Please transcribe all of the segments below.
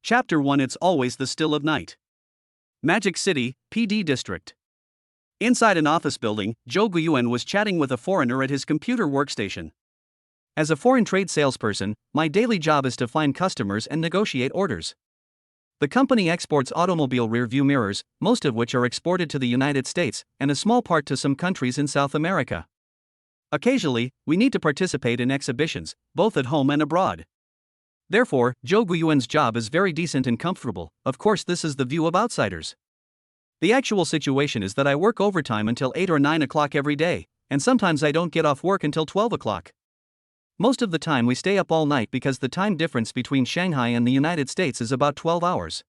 Chapter 1 It's Always the Still of Night. Magic City, PD District. Inside an office building, Jouan was chatting with a foreigner at his computer workstation. As a foreign trade salesperson, my daily job is to find customers and negotiate orders. The company exports automobile rear-view mirrors, most of which are exported to the United States, and a small part to some countries in South America. Occasionally, we need to participate in exhibitions, both at home and abroad. Therefore, Jouan's job is very decent and comfortable. Of course, this is the view of outsiders. The actual situation is that I work overtime until 8 or 9 o'clock every day, and sometimes I don't get off work until 12 o'clock. Most of the time we stay up all night because the time difference between Shanghai and the United States is about 12 hours.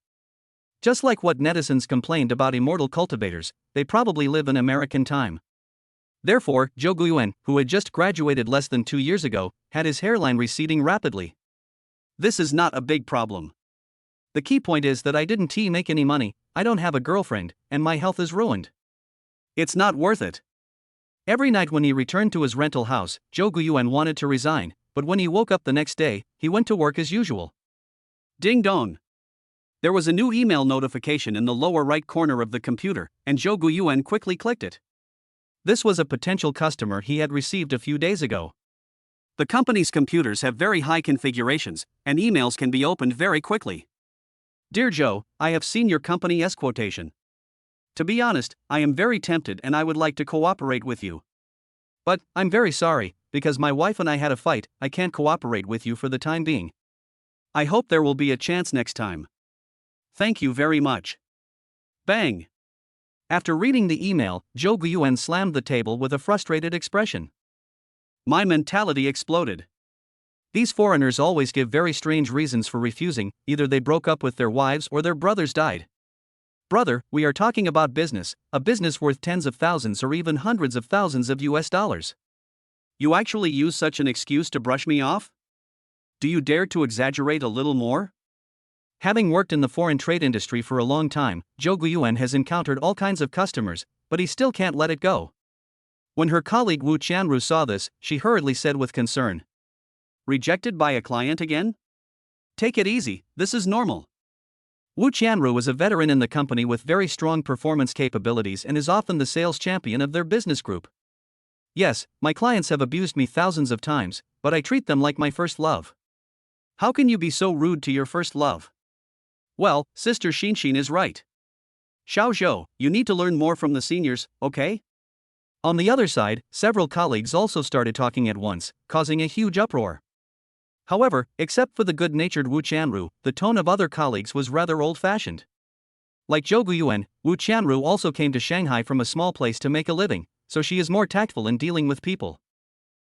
Just like what netizens complained about immortal cultivators, they probably live in American time. Therefore, Jouan, who had just graduated less than 2 years ago, had his hairline receding rapidly. This is not a big problem. The key point is that I didn't make any money, I don't have a girlfriend, and my health is ruined. It's not worth it. Every night when he returned to his rental house, Jouan wanted to resign, but when he woke up the next day, he went to work as usual. Ding dong. There was a new email notification in the lower right corner of the computer, and Jouan quickly clicked it. This was a potential customer he had received a few days ago. The company's computers have very high configurations, and emails can be opened very quickly. Dear Joe, I have seen your company's quotation. To be honest, I am very tempted and I would like to cooperate with you. But, I'm very sorry, because my wife and I had a fight, I can't cooperate with you for the time being. I hope there will be a chance next time. Thank you very much. Bang! After reading the email, Jouan slammed the table with a frustrated expression. My mentality exploded. These foreigners always give very strange reasons for refusing, either they broke up with their wives or their brothers died. Brother, we are talking about business, a business worth tens of thousands or even hundreds of thousands of US dollars. You actually use such an excuse to brush me off? Do you dare to exaggerate a little more? Having worked in the foreign trade industry for a long time, Jouan has encountered all kinds of customers, but he still can't let it go. When her colleague Wu Qianru saw this, she hurriedly said with concern. Rejected by a client again? Take it easy, this is normal. Wu Qianru is a veteran in the company with very strong performance capabilities and is often the sales champion of their business group. Yes, my clients have abused me thousands of times, but I treat them like my first love. How can you be so rude to your first love? Well, Sister Xinshin is right. Xiao Zhou, you need to learn more from the seniors, okay? On the other side, several colleagues also started talking at once, causing a huge uproar. However, except for the good-natured Wu Qianru, the tone of other colleagues was rather old-fashioned. Like Jouan, Wu Qianru also came to Shanghai from a small place to make a living, so she is more tactful in dealing with people.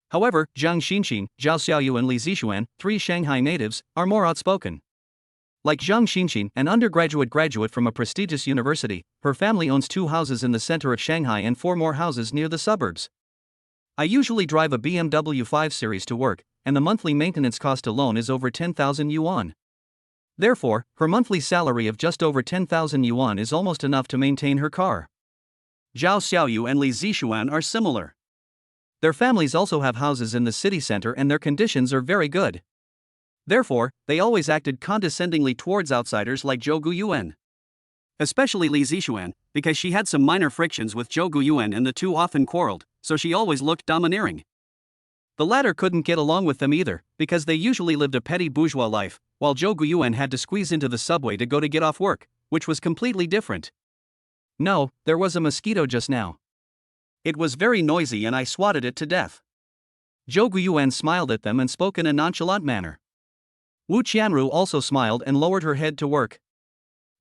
However, Zhang Xinshin, Zhao Xiaoyu and Li Zixuan, 3 Shanghai natives, are more outspoken. Like Zhang Xinshin, an undergraduate graduate from a prestigious university, her family owns 2 houses in the center of Shanghai and 4 more houses near the suburbs. I usually drive a BMW 5 Series to work, and the monthly maintenance cost alone is over 10,000 yuan. Therefore, her monthly salary of just over 10,000 yuan is almost enough to maintain her car. Zhao Xiaoyu and Li Zixuan are similar. Their families also have houses in the city center and their conditions are very good. Therefore, they always acted condescendingly towards outsiders like Jouan. Especially Li Zixuan, because she had some minor frictions with Jouan and the two often quarreled, so she always looked domineering. The latter couldn't get along with them either, because they usually lived a petty bourgeois life, while Jouan had to squeeze into the subway to get off work, which was completely different. No, there was a mosquito just now. It was very noisy and I swatted it to death. Jouan smiled at them and spoke in a nonchalant manner. Wu Qianru also smiled and lowered her head to work.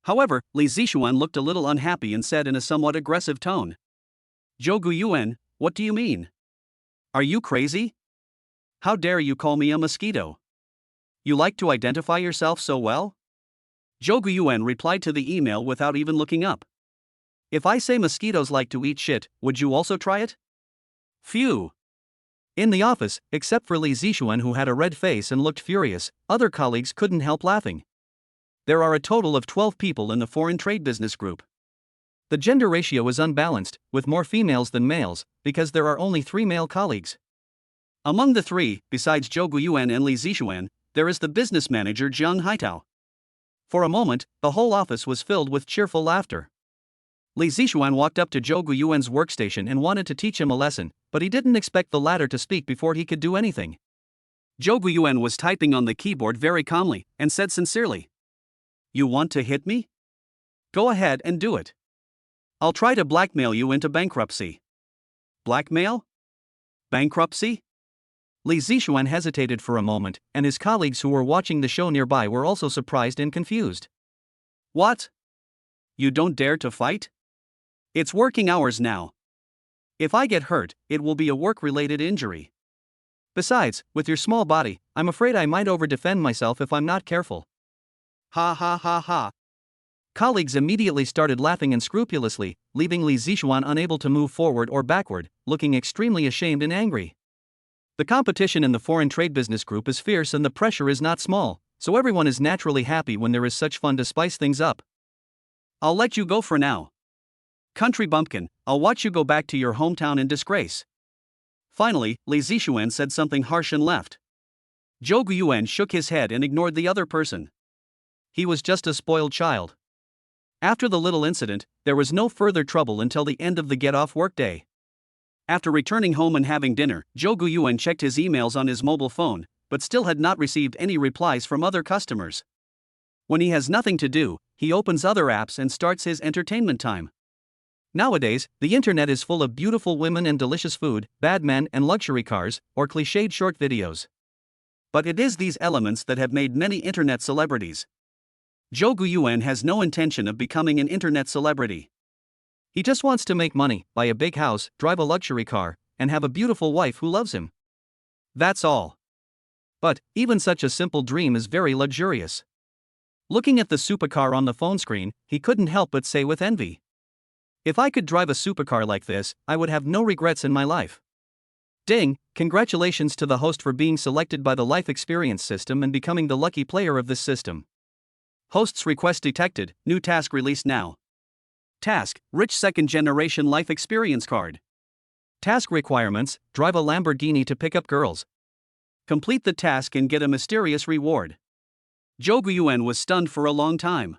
However, Li Zixuan looked a little unhappy and said in a somewhat aggressive tone. Jouan, what do you mean? Are you crazy? How dare you call me a mosquito? You like to identify yourself so well? Jouan replied to the email without even looking up. If I say mosquitoes like to eat shit, would you also try it? Phew. In the office, except for Li Zixuan who had a red face and looked furious, other colleagues couldn't help laughing. There are a total of 12 people in the foreign trade business group. The gender ratio is unbalanced, with more females than males, because there are only 3 male colleagues. Among the 3, besides Jouan and Li Zixuan, there is the business manager Zhang Haitao. For a moment, the whole office was filled with cheerful laughter. Li Zixuan walked up to Zhou Guiyuan's workstation and wanted to teach him a lesson, but he didn't expect the latter to speak before he could do anything. Zhou Guiyuan was typing on the keyboard very calmly, and said sincerely, "You want to hit me? Go ahead and do it. I'll try to blackmail you into bankruptcy." Blackmail? Bankruptcy? Li Zixuan hesitated for a moment, and his colleagues who were watching the show nearby were also surprised and confused. What? You don't dare to fight? It's working hours now. If I get hurt, it will be a work-related injury. Besides, with your small body, I'm afraid I might over-defend myself if I'm not careful. Ha ha ha ha. Colleagues immediately started laughing unscrupulously, leaving Li Zixuan unable to move forward or backward, looking extremely ashamed and angry. The competition in the foreign trade business group is fierce and the pressure is not small, so everyone is naturally happy when there is such fun to spice things up. I'll let you go for now. Country bumpkin, I'll watch you go back to your hometown in disgrace. Finally, Li Zixuan said something harsh and left. Zhou Guiyuan shook his head and ignored the other person. He was just a spoiled child. After the little incident, there was no further trouble until the end of the get-off workday. After returning home and having dinner, Zhou Guiyuan checked his emails on his mobile phone, but still had not received any replies from other customers. When he has nothing to do, he opens other apps and starts his entertainment time. Nowadays, the internet is full of beautiful women and delicious food, bad men and luxury cars, or cliched short videos. But it is these elements that have made many internet celebrities. Zhou Guiyuan has no intention of becoming an internet celebrity. He just wants to make money, buy a big house, drive a luxury car, and have a beautiful wife who loves him. That's all. But, even such a simple dream is very luxurious. Looking at the supercar on the phone screen, he couldn't help but say with envy, "If I could drive a supercar like this, I would have no regrets in my life." Ding! Congratulations to the host for being selected by the life experience system and becoming the lucky player of this system. Host's request detected, new task released now. Task, rich second-generation life experience card. Task requirements, drive a Lamborghini to pick up girls. Complete the task and get a mysterious reward. Zhou Guiyuan was stunned for a long time.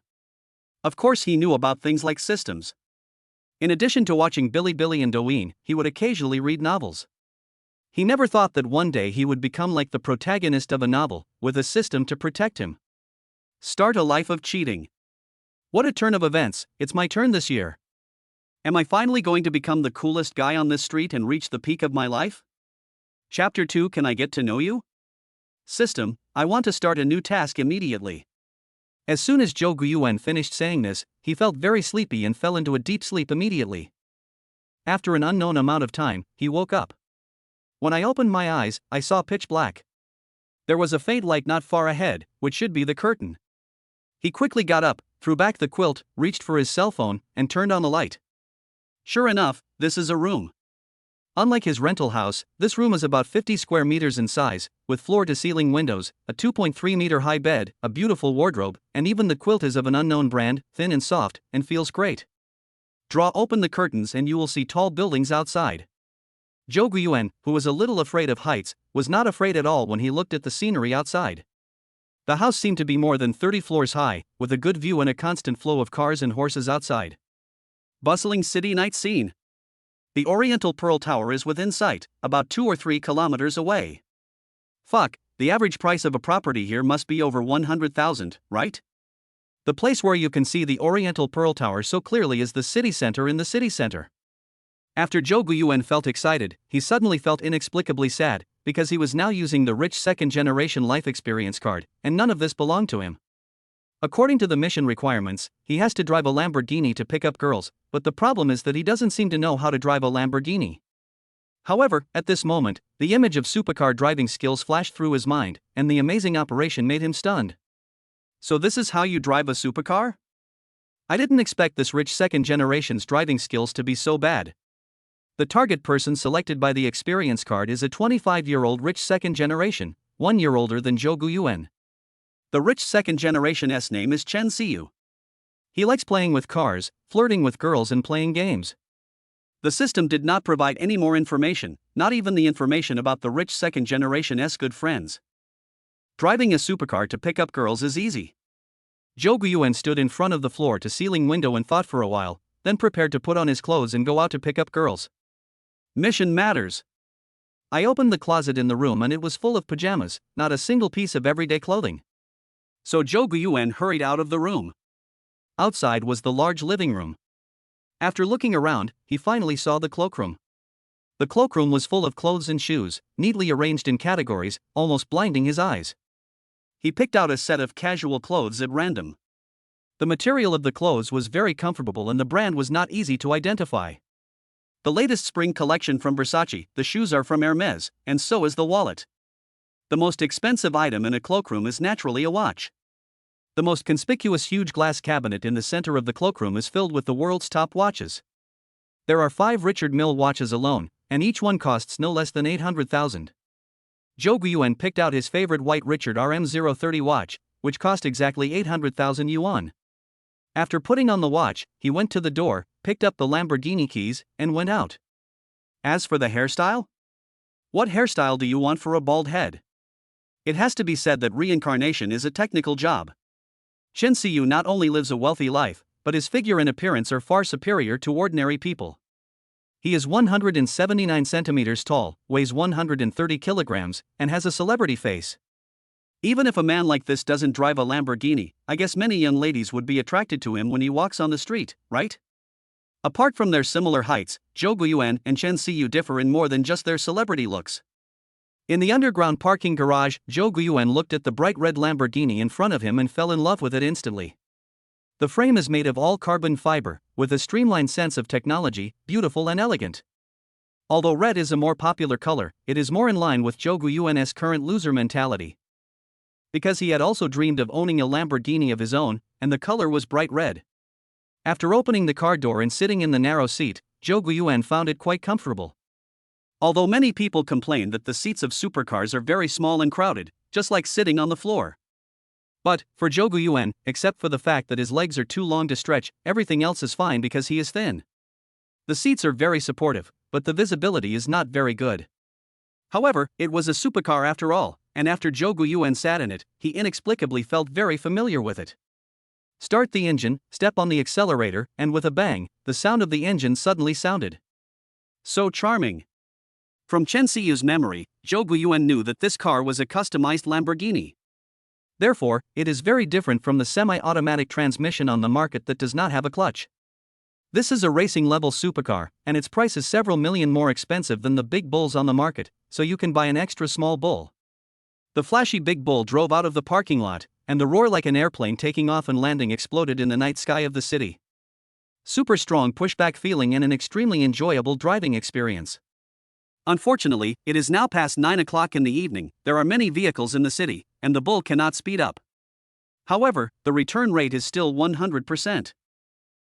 Of course he knew about things like systems. In addition to watching Bilibili and Douyin, he would occasionally read novels. He never thought that one day he would become like the protagonist of a novel, with a system to protect him. Start a life of cheating. What a turn of events, it's my turn this year. Am I finally going to become the coolest guy on this street and reach the peak of my life? Chapter 2, Can I Get to Know You? System, I want to start a new task immediately. As soon as Zhou Guiyuan finished saying this, he felt very sleepy and fell into a deep sleep immediately. After an unknown amount of time, he woke up. When I opened my eyes, I saw pitch black. There was a faint light not far ahead, which should be the curtain. He quickly got up, threw back the quilt, reached for his cell phone, and turned on the light. Sure enough, this is a room. Unlike his rental house, this room is about 50 square meters in size, with floor-to-ceiling windows, a 2.3-meter-high bed, a beautiful wardrobe, and even the quilt is of an unknown brand, thin and soft, and feels great. Draw open the curtains and you will see tall buildings outside. Zhou Guiyuan, who was a little afraid of heights, was not afraid at all when he looked at the scenery outside. The house seemed to be more than 30 floors high, with a good view and a constant flow of cars and horses outside. Bustling city night scene. The Oriental Pearl Tower is within sight, about 2 or 3 kilometers away. Fuck, the average price of a property here must be over 100,000, right? The place where you can see the Oriental Pearl Tower so clearly is the city center in the city center. After Zhou Guiyuan felt excited, he suddenly felt inexplicably sad, because he was now using the rich second-generation life experience card, and none of this belonged to him. According to the mission requirements, he has to drive a Lamborghini to pick up girls, but the problem is that he doesn't seem to know how to drive a Lamborghini. However, at this moment, the image of supercar driving skills flashed through his mind, and the amazing operation made him stunned. So this is how you drive a supercar? I didn't expect this rich second-generation's driving skills to be so bad. The target person selected by the experience card is a 25-year-old rich second generation, 1 year older than Zhou Guiyuan. The rich second generation's name is Chen Xiu. He likes playing with cars, flirting with girls and playing games. The system did not provide any more information, not even the information about the rich second generation's good friends. Driving a supercar to pick up girls is easy. Zhou Guiyuan stood in front of the floor-to-ceiling window and thought for a while, then prepared to put on his clothes and go out to pick up girls. Mission matters. I opened the closet in the room and it was full of pajamas, not a single piece of everyday clothing. So Zhou Guiyuan hurried out of the room. Outside was the large living room. After looking around, he finally saw the cloakroom. The cloakroom was full of clothes and shoes, neatly arranged in categories, almost blinding his eyes. He picked out a set of casual clothes at random. The material of the clothes was very comfortable and the brand was not easy to identify. The latest spring collection from Versace, the shoes are from Hermes, and so is the wallet. The most expensive item in a cloakroom is naturally a watch. The most conspicuous huge glass cabinet in the center of the cloakroom is filled with the world's top watches. There are 5 Richard Mille watches alone, and each one costs no less than 800,000. Zhou Guiyuan picked out his favorite white Richard RM030 watch, which cost exactly 800,000 yuan. After putting on the watch, he went to the door, picked up the Lamborghini keys, and went out. As for the hairstyle? What hairstyle do you want for a bald head? It has to be said that reincarnation is a technical job. Chen Xiyu not only lives a wealthy life, but his figure and appearance are far superior to ordinary people. He is 179 centimeters tall, weighs 130 kilograms, and has a celebrity face. Even if a man like this doesn't drive a Lamborghini, I guess many young ladies would be attracted to him when he walks on the street, right? Apart from their similar heights, Zhou Guiyuan and Chen Xiyu differ in more than just their celebrity looks. In the underground parking garage, Zhou Guiyuan looked at the bright red Lamborghini in front of him and fell in love with it instantly. The frame is made of all carbon fiber, with a streamlined sense of technology, beautiful and elegant. Although red is a more popular color, it is more in line with Zhou Guiyuan's current loser mentality. Because he had also dreamed of owning a Lamborghini of his own, and the color was bright red. After opening the car door and sitting in the narrow seat, Zhou Guiyuan found it quite comfortable. Although many people complain that the seats of supercars are very small and crowded, just like sitting on the floor. But, for Zhou Guiyuan, except for the fact that his legs are too long to stretch, everything else is fine because he is thin. The seats are very supportive, but the visibility is not very good. However, it was a supercar after all, and after Zhou Guiyuan sat in it, he inexplicably felt very familiar with it. Start the engine, step on the accelerator, and with a bang, the sound of the engine suddenly sounded. So charming. From Chen Xiyu's memory, Zhou Guiyuan knew that this car was a customized Lamborghini. Therefore, it is very different from the semi-automatic transmission on the market that does not have a clutch. This is a racing-level supercar, and its price is several million more expensive than the big bulls on the market, so you can buy an extra small bull. The flashy big bull drove out of the parking lot, and the roar like an airplane taking off and landing exploded in the night sky of the city. Super strong pushback feeling and an extremely enjoyable driving experience. Unfortunately, it is now past 9 o'clock in the evening, there are many vehicles in the city, and the bull cannot speed up. However, the return rate is still 100%.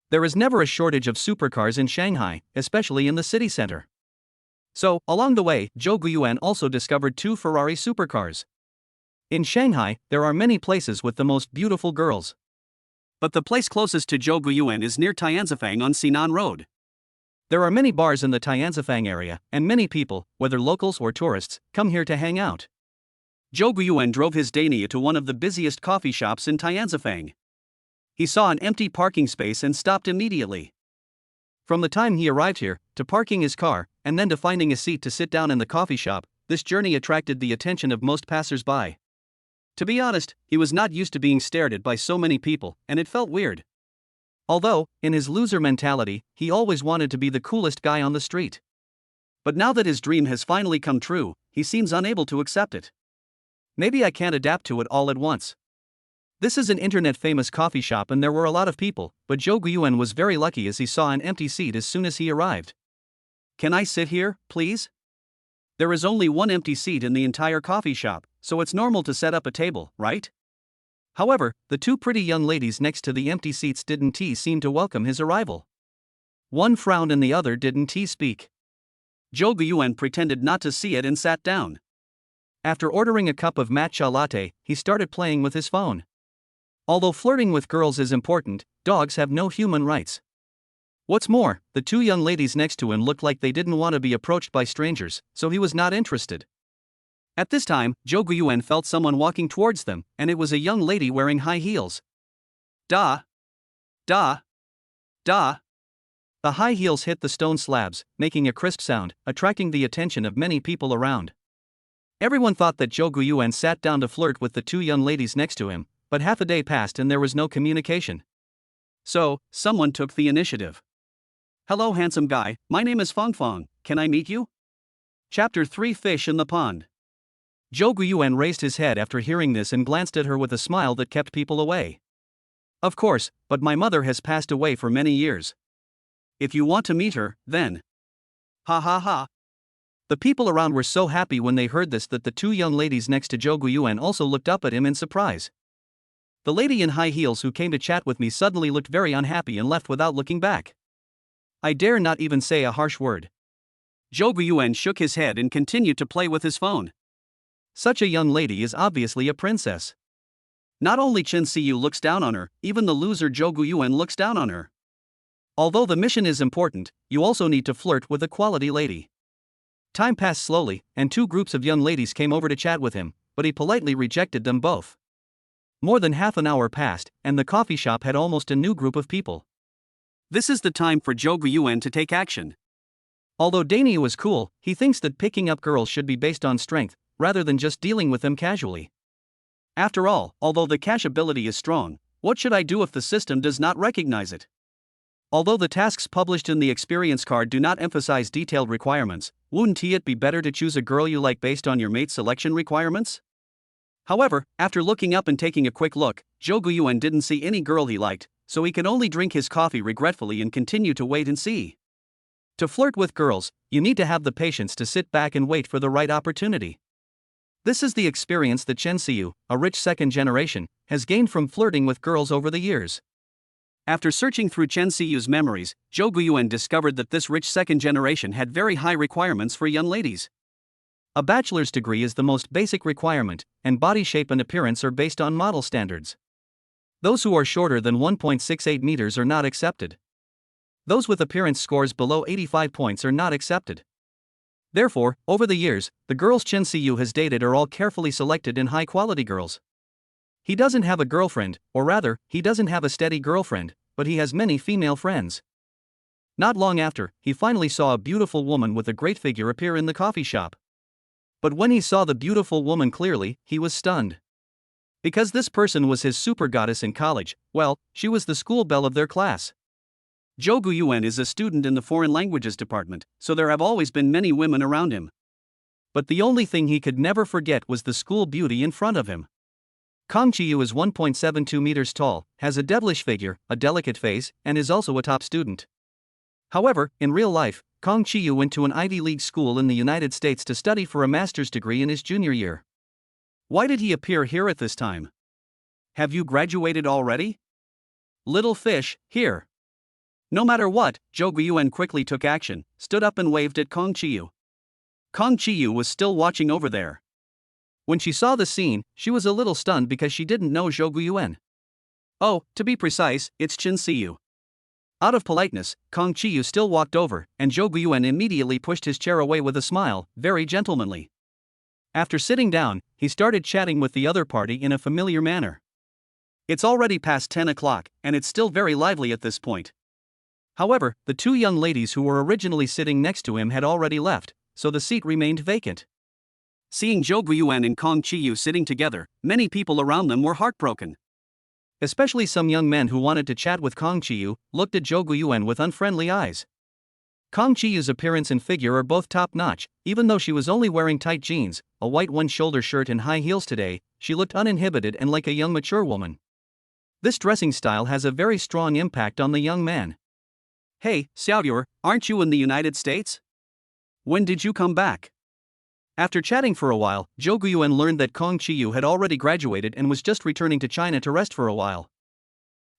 There is never a shortage of supercars in Shanghai, especially in the city center. So, along the way, Zhou Guiyuan also discovered 2 Ferrari supercars. In Shanghai, there are many places with the most beautiful girls. But the place closest to Zhou Guiyuan is near Tianzifang on Sinan Road. There are many bars in the Tianzifang area, and many people, whether locals or tourists, come here to hang out. Zhou Guiyuan drove his Dania to one of the busiest coffee shops in Tianzifang. He saw an empty parking space and stopped immediately. From the time he arrived here, to parking his car, and then to finding a seat to sit down in the coffee shop, this journey attracted the attention of most passers-by. To be honest, he was not used to being stared at by so many people, and it felt weird. Although, in his loser mentality, he always wanted to be the coolest guy on the street. But now that his dream has finally come true, he seems unable to accept it. Maybe I can't adapt to it all at once. This is an internet-famous coffee shop and there were a lot of people, but Zhou Guiyuan was very lucky as he saw an empty seat as soon as he arrived. Can I sit here, please? There is only one empty seat in the entire coffee shop, so it's normal to set up a table, right? However, the 2 pretty young ladies next to the empty seats didn't seem to welcome his arrival. One frowned and the other didn't speak. Zhou Guiyuan pretended not to see it and sat down. After ordering a cup of matcha latte, he started playing with his phone. Although flirting with girls is important, dogs have no human rights. What's more, the 2 young ladies next to him looked like they didn't want to be approached by strangers, so he was not interested. At this time, Zhou Guiyuan felt someone walking towards them, and it was a young lady wearing high heels. Da. Da. Da. The high heels hit the stone slabs, making a crisp sound, attracting the attention of many people around. Everyone thought that Zhou Guiyuan sat down to flirt with the two young ladies next to him, but half a day passed and there was no communication. So, someone took the initiative. Hello, handsome guy, my name is Fong Fong, can I meet you? Chapter 3 Fish in the Pond. Zhou Guiyuan raised his head after hearing this and glanced at her with a smile that kept people away. Of course, but my mother has passed away for many years. If you want to meet her, then. Ha ha ha. The people around were so happy when they heard this that the two young ladies next to Zhou Guiyuan also looked up at him in surprise. The lady in high heels who came to chat with me suddenly looked very unhappy and left without looking back. I dare not even say a harsh word. Zhou Guiyuan shook his head and continued to play with his phone. Such a young lady is obviously a princess. Not only Chen Xiyu looks down on her, even the loser Zhou Guiyuan looks down on her. Although the mission is important, you also need to flirt with a quality lady. Time passed slowly, and two groups of young ladies came over to chat with him, but he politely rejected them both. More than half an hour passed, and the coffee shop had almost a new group of people. This is the time for Zhou Guiyuan to take action. Although Danny was cool, he thinks that picking up girls should be based on strength, rather than just dealing with them casually. After all, although the cash ability is strong, what should I do if the system does not recognize it? Although the tasks published in the experience card do not emphasize detailed requirements, wouldn't it be better to choose a girl you like based on your mate's selection requirements? However, after looking up and taking a quick look, Zhou Guiyuan didn't see any girl he liked, so he could only drink his coffee regretfully and continue to wait and see. To flirt with girls, you need to have the patience to sit back and wait for the right opportunity. This is the experience that Chen Xiyu, a rich second generation, has gained from flirting with girls over the years. After searching through Chen Xiyu's memories, Zhou Guiyuan discovered that this rich second generation had very high requirements for young ladies. A bachelor's degree is the most basic requirement, and body shape and appearance are based on model standards. Those who are shorter than 1.68 meters are not accepted. Those with appearance scores below 85 points are not accepted. Therefore, over the years, the girls Chen Xiyu has dated are all carefully selected and high-quality girls. He doesn't have a girlfriend, or rather, he doesn't have a steady girlfriend, but he has many female friends. Not long after, he finally saw a beautiful woman with a great figure appear in the coffee shop. But when he saw the beautiful woman clearly, he was stunned. Because this person was his super goddess in college, well, she was the school belle of their class. Zhou Guiyuan is a student in the foreign languages department, so there have always been many women around him. But the only thing he could never forget was the school beauty in front of him. Kong Qiyu is 1.72 meters tall, has a devilish figure, a delicate face, and is also a top student. However, in real life, Kong Qiyu went to an Ivy League school in the United States to study for a master's degree in his junior year. Why did he appear here at this time? Have you graduated already? Little fish, here. No matter what, Zhou Guiyuan quickly took action, stood up and waved at Kong Qiyu. Kong Qiyu was still watching over there. When she saw the scene, she was a little stunned because she didn't know Zhou Guiyuan. Oh, to be precise, it's Chen Xiyu. Out of politeness, Kong Qiyu still walked over, and Zhou Guiyuan immediately pushed his chair away with a smile, very gentlemanly. After sitting down, he started chatting with the other party in a familiar manner. It's already past 10 o'clock, and it's still very lively at this point. However, the two young ladies who were originally sitting next to him had already left, so the seat remained vacant. Seeing Zhou Guiyuan and Kong Qiyu sitting together, many people around them were heartbroken. Especially some young men who wanted to chat with Kong Qiyu, looked at Zhou Guiyuan with unfriendly eyes. Kong Chiyu's appearance and figure are both top-notch, even though she was only wearing tight jeans, a white one-shoulder shirt and high heels today, she looked uninhibited and like a young mature woman. This dressing style has a very strong impact on the young man. Hey, Xiaoyur, aren't you in the United States? When did you come back? After chatting for a while, Zhou Guiyuan learned that Kong Qiyu had already graduated and was just returning to China to rest for a while.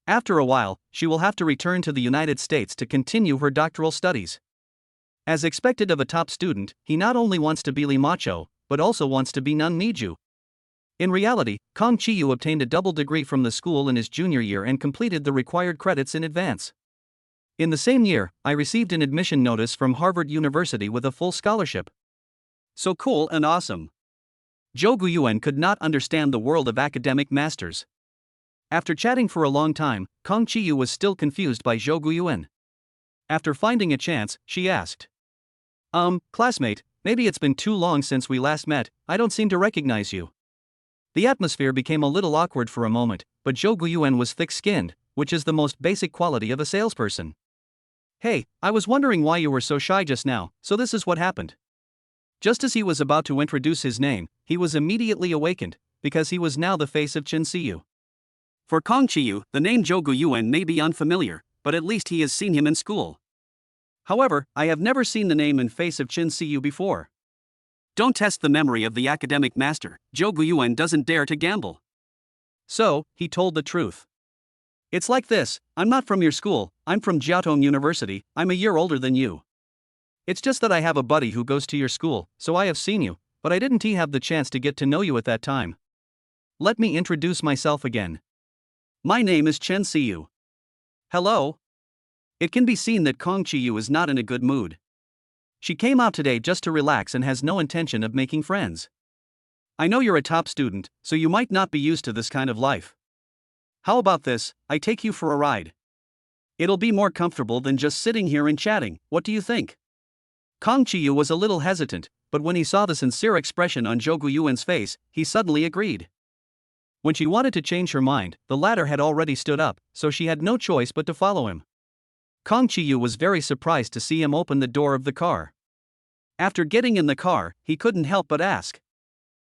After a while, she will have to return to the United States to continue her doctoral studies. As expected of a top student, he not only wants to be Li Macho, but also wants to be Nun Miju. In reality, Kong Qiyu obtained a double degree from the school in his junior year and completed the required credits in advance. In the same year, I received an admission notice from Harvard University with a full scholarship. So cool and awesome. Zhou Guiyuan could not understand the world of academic masters. After chatting for a long time, Kong Chiyu was still confused by Zhou Guiyuan. After finding a chance, she asked. Classmate, maybe it's been too long since we last met, I don't seem to recognize you. The atmosphere became a little awkward for a moment, but Zhou Guiyuan was thick-skinned, which is the most basic quality of a salesperson. Hey, I was wondering why you were so shy just now, so this is what happened. Just as he was about to introduce his name, he was immediately awakened, because he was now the face of Chen Xiyu. For Kong Chiyu, the name Zhou Guiyuan may be unfamiliar, but at least he has seen him in school. However, I have never seen the name and face of Chen Xiyu before. Don't test the memory of the academic master, Zhou Guiyuan doesn't dare to gamble. So, he told the truth. It's like this, I'm not from your school, I'm from Jiaotong University, I'm a year older than you. It's just that I have a buddy who goes to your school, so I have seen you, but I didn't have the chance to get to know you at that time. Let me introduce myself again. My name is Chen Xiyu. Hello? It can be seen that Kong Chiyu is not in a good mood. She came out today just to relax and has no intention of making friends. I know you're a top student, so you might not be used to this kind of life. How about this, I take you for a ride? It'll be more comfortable than just sitting here and chatting, what do you think? Kong Chiyu was a little hesitant, but when he saw the sincere expression on Zhou Guiyuan's face, he suddenly agreed. When she wanted to change her mind, the latter had already stood up, so she had no choice but to follow him. Kong Chiyu was very surprised to see him open the door of the car. After getting in the car, he couldn't help but ask.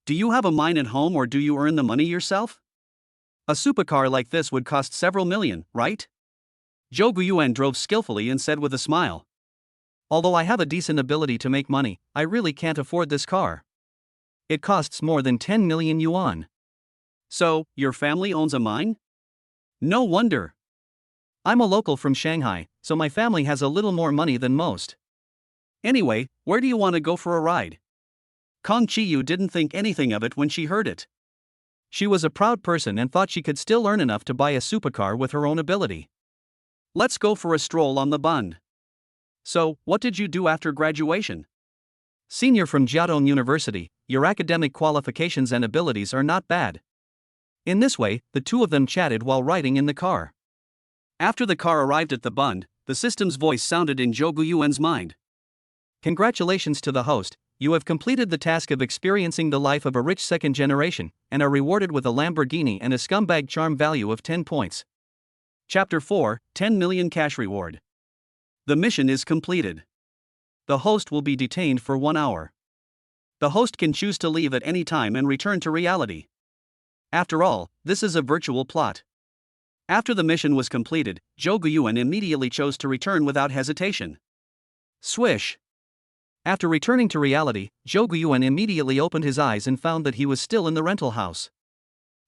Do you have a mine at home or do you earn the money yourself? A supercar like this would cost several million, right? Zhou Guiyuan drove skillfully and said with a smile. Although I have a decent ability to make money, I really can't afford this car. It costs more than 10 million yuan. So, your family owns a mine? No wonder. I'm a local from Shanghai, so my family has a little more money than most. Anyway, where do you want to go for a ride? Kong Chiyu didn't think anything of it when she heard it. She was a proud person and thought she could still earn enough to buy a supercar with her own ability. Let's go for a stroll on the bund. So, what did you do after graduation? Senior from Jiaotong University, your academic qualifications and abilities are not bad. In this way, the two of them chatted while riding in the car. After the car arrived at the bund, the system's voice sounded in Zhou Guiyuan's mind. Congratulations to the host, you have completed the task of experiencing the life of a rich second generation, and are rewarded with a Lamborghini and a scumbag charm value of 10 points. Chapter 4, 10 million cash reward. The mission is completed. The host will be detained for 1 hour. The host can choose to leave at any time and return to reality. After all, this is a virtual plot. After the mission was completed, Zhou Guiyuan immediately chose to return without hesitation. Swish! After returning to reality, Zhou Guiyuan immediately opened his eyes and found that he was still in the rental house.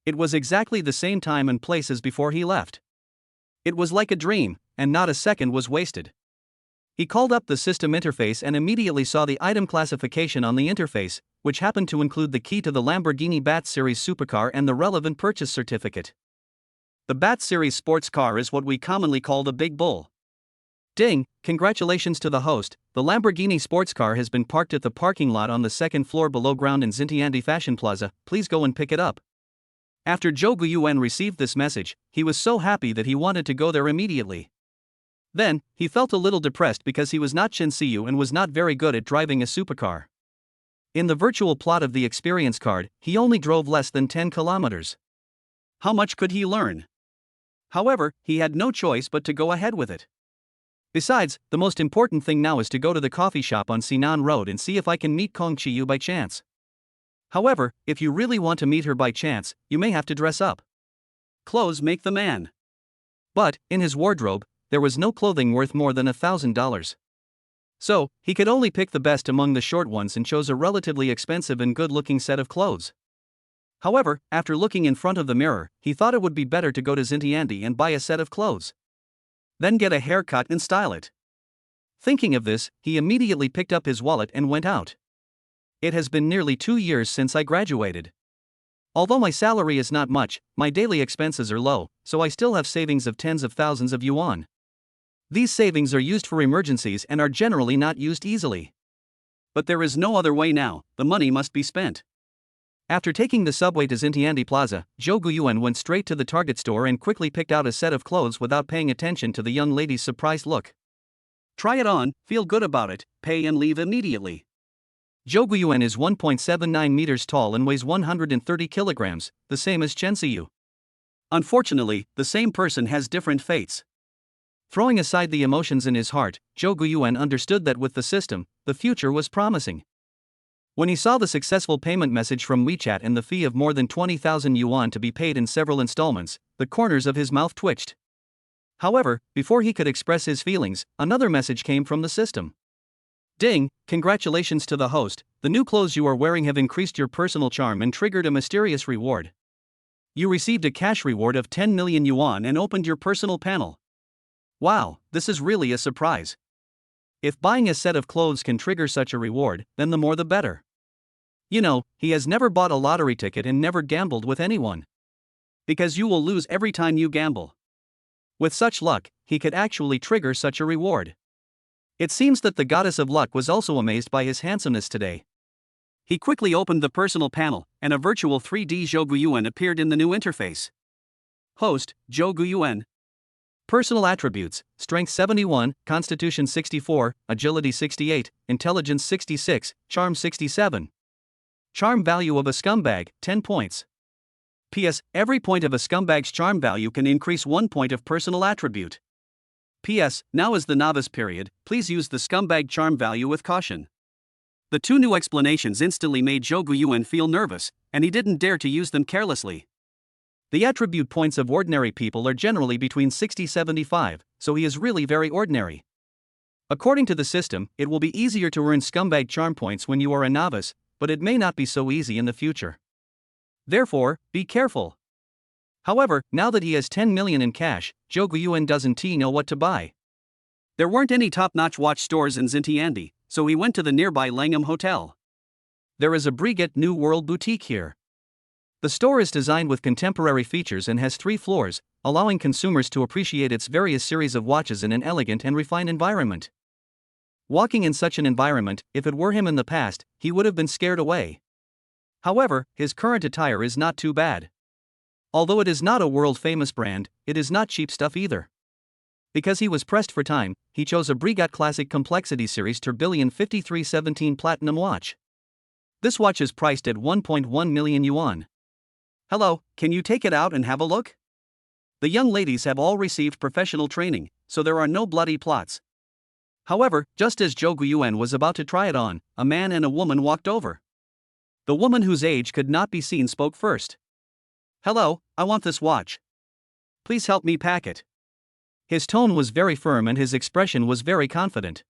It was exactly the same time and place as before he left. It was like a dream, and not a second was wasted. He called up the system interface and immediately saw the item classification on the interface, which happened to include the key to the Lamborghini Bat Series supercar and the relevant purchase certificate. The Bat Series sports car is what we commonly call the Big Bull. Ding, congratulations to the host, the Lamborghini sports car has been parked at the parking lot on the second floor below ground in Xintiandi Fashion Plaza, please go and pick it up. After Zhou Guiyuan received this message, he was so happy that he wanted to go there immediately. Then, he felt a little depressed because he was not Chen Xiyu and was not very good at driving a supercar. In the virtual plot of the experience card, he only drove less than 10 kilometers. How much could he learn? However, he had no choice but to go ahead with it. Besides, the most important thing now is to go to the coffee shop on Sinan Road and see if I can meet Kong Chiyu by chance. However, if you really want to meet her by chance, you may have to dress up. Clothes make the man. But, in his wardrobe, there was no clothing worth more than $1,000. So, he could only pick the best among the short ones and chose a relatively expensive and good-looking set of clothes. However, after looking in front of the mirror, he thought it would be better to go to Xintiandi and buy a set of clothes. Then get a haircut and style it. Thinking of this, he immediately picked up his wallet and went out. It has been nearly 2 years since I graduated. Although my salary is not much, my daily expenses are low, so I still have savings of tens of thousands of yuan. These savings are used for emergencies and are generally not used easily. But there is no other way now, the money must be spent. After taking the subway to Xintiandi Plaza, Zhou Guiyuan went straight to the Target store and quickly picked out a set of clothes without paying attention to the young lady's surprised look. Try it on, feel good about it, pay and leave immediately. Zhou Guiyuan is 1.79 meters tall and weighs 130 kilograms, the same as Chen Xiyu. Unfortunately, the same person has different fates. Throwing aside the emotions in his heart, Zhou Guiyuan understood that with the system, the future was promising. When he saw the successful payment message from WeChat and the fee of more than 20,000 yuan to be paid in several installments, the corners of his mouth twitched. However, before he could express his feelings, another message came from the system. Ding, congratulations to the host, the new clothes you are wearing have increased your personal charm and triggered a mysterious reward. You received a cash reward of 10 million yuan and opened your personal panel. Wow, this is really a surprise. If buying a set of clothes can trigger such a reward, then the more the better. You know, he has never bought a lottery ticket and never gambled with anyone. Because you will lose every time you gamble. With such luck, he could actually trigger such a reward. It seems that the goddess of luck was also amazed by his handsomeness today. He quickly opened the personal panel, and a virtual 3D Zhou Guiyuan appeared in the new interface. Host, Zhou Guiyuan. Personal attributes: Strength 71, Constitution 64, Agility 68, Intelligence 66, Charm 67. Charm value of a scumbag, 10 points. P.S. Every point of a scumbag's charm value can increase 1 point of personal attribute. P.S. Now is the novice period, please use the scumbag charm value with caution. The two new explanations instantly made Zhou Guiyuan feel nervous, and he didn't dare to use them carelessly. The attribute points of ordinary people are generally between 60-75, so he is really very ordinary. According to the system, it will be easier to earn scumbag charm points when you are a novice, but it may not be so easy in the future. Therefore, be careful. However, now that he has 10 million in cash, Zhou Guiyuan doesn't know what to buy. There weren't any top-notch watch stores in Xintiandi, so he went to the nearby Langham Hotel. There is a Brigitte New World boutique here. The store is designed with contemporary features and has 3 floors, allowing consumers to appreciate its various series of watches in an elegant and refined environment. Walking in such an environment, if it were him in the past, he would have been scared away. However, his current attire is not too bad. Although it is not a world-famous brand, it is not cheap stuff either. Because he was pressed for time, he chose a Brigitte Classic Complexity Series Tourbillon 5317 Platinum watch. This watch is priced at 1.1 million yuan. Hello, can you take it out and have a look? The young ladies have all received professional training, so there are no bloody plots. However, just as Zhou Guiyuan was about to try it on, a man and a woman walked over. The woman, whose age could not be seen, spoke first. Hello, I want this watch. Please help me pack it. His tone was very firm and his expression was very confident.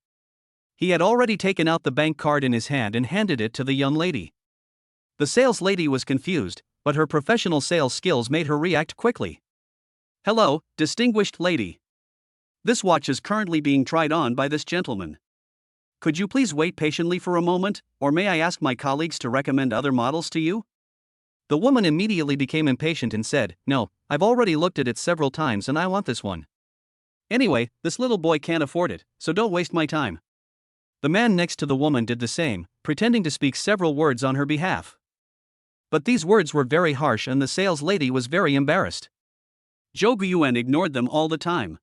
He had already taken out the bank card in his hand and handed it to the young lady. The sales lady was confused, but her professional sales skills made her react quickly. Hello, distinguished lady. This watch is currently being tried on by this gentleman. Could you please wait patiently for a moment, or may I ask my colleagues to recommend other models to you? The woman immediately became impatient and said, No, I've already looked at it several times and I want this one. Anyway, this little boy can't afford it, so don't waste my time. The man next to the woman did the same, pretending to speak several words on her behalf. But these words were very harsh and the sales lady was very embarrassed. Zhou Guiyuan ignored them all the time.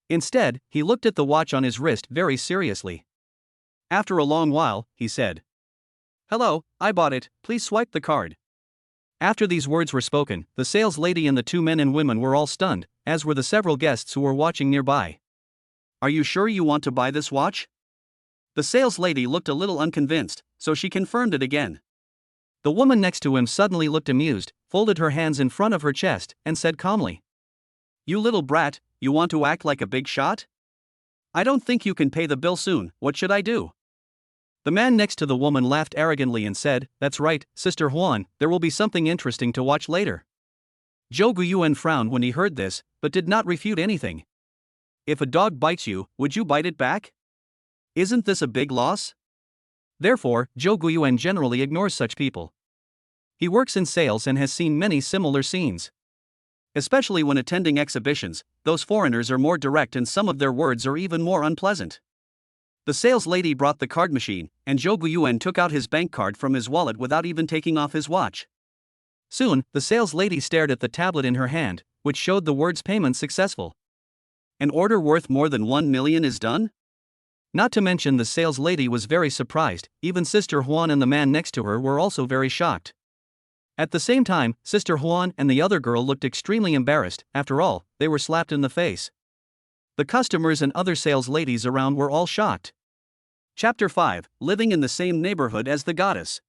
Instead, he looked at the watch on his wrist very seriously. After a long while, he said, Hello, I bought it, please swipe the card. After these words were spoken, the sales lady and the 2 men and women were all stunned, as were the several guests who were watching nearby. Are you sure you want to buy this watch? The sales lady looked a little unconvinced, so she confirmed it again. The woman next to him suddenly looked amused, folded her hands in front of her chest, and said calmly, You little brat, you want to act like a big shot? I don't think you can pay the bill soon, what should I do? The man next to the woman laughed arrogantly and said, That's right, Sister Juan, there will be something interesting to watch later. Zhou Guiyuan frowned when he heard this, but did not refute anything. If a dog bites you, would you bite it back? Isn't this a big loss? Therefore, Zhou Guiyuan generally ignores such people. He works in sales and has seen many similar scenes. Especially when attending exhibitions, those foreigners are more direct and some of their words are even more unpleasant. The sales lady brought the card machine, and Zhou Guiyuan took out his bank card from his wallet without even taking off his watch. Soon, the sales lady stared at the tablet in her hand, which showed the words "payment successful." An order worth more than 1 million is done? Not to mention the sales lady was very surprised, even Sister Juan and the man next to her were also very shocked. At the same time, Sister Juan and the other girl looked extremely embarrassed. After all, they were slapped in the face. The customers and other sales ladies around were all shocked. Chapter 5, Living in the Same Neighborhood as the Goddess.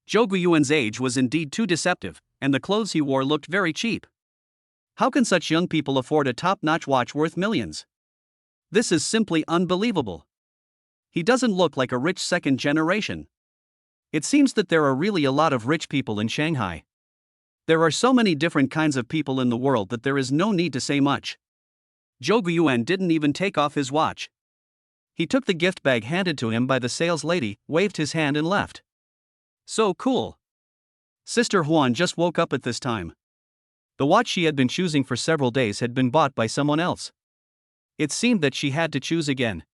Zhou Guiyuan's age was indeed too deceptive, and the clothes he wore looked very cheap. How can such young people afford a top-notch watch worth millions? This is simply unbelievable. He doesn't look like a rich second generation. It seems that there are really a lot of rich people in Shanghai. There are so many different kinds of people in the world that there is no need to say much. Zhou Guiyuan didn't even take off his watch. He took the gift bag handed to him by the sales lady, waved his hand and left. So cool. Sister Juan just woke up at this time. The watch she had been choosing for several days had been bought by someone else. It seemed that she had to choose again.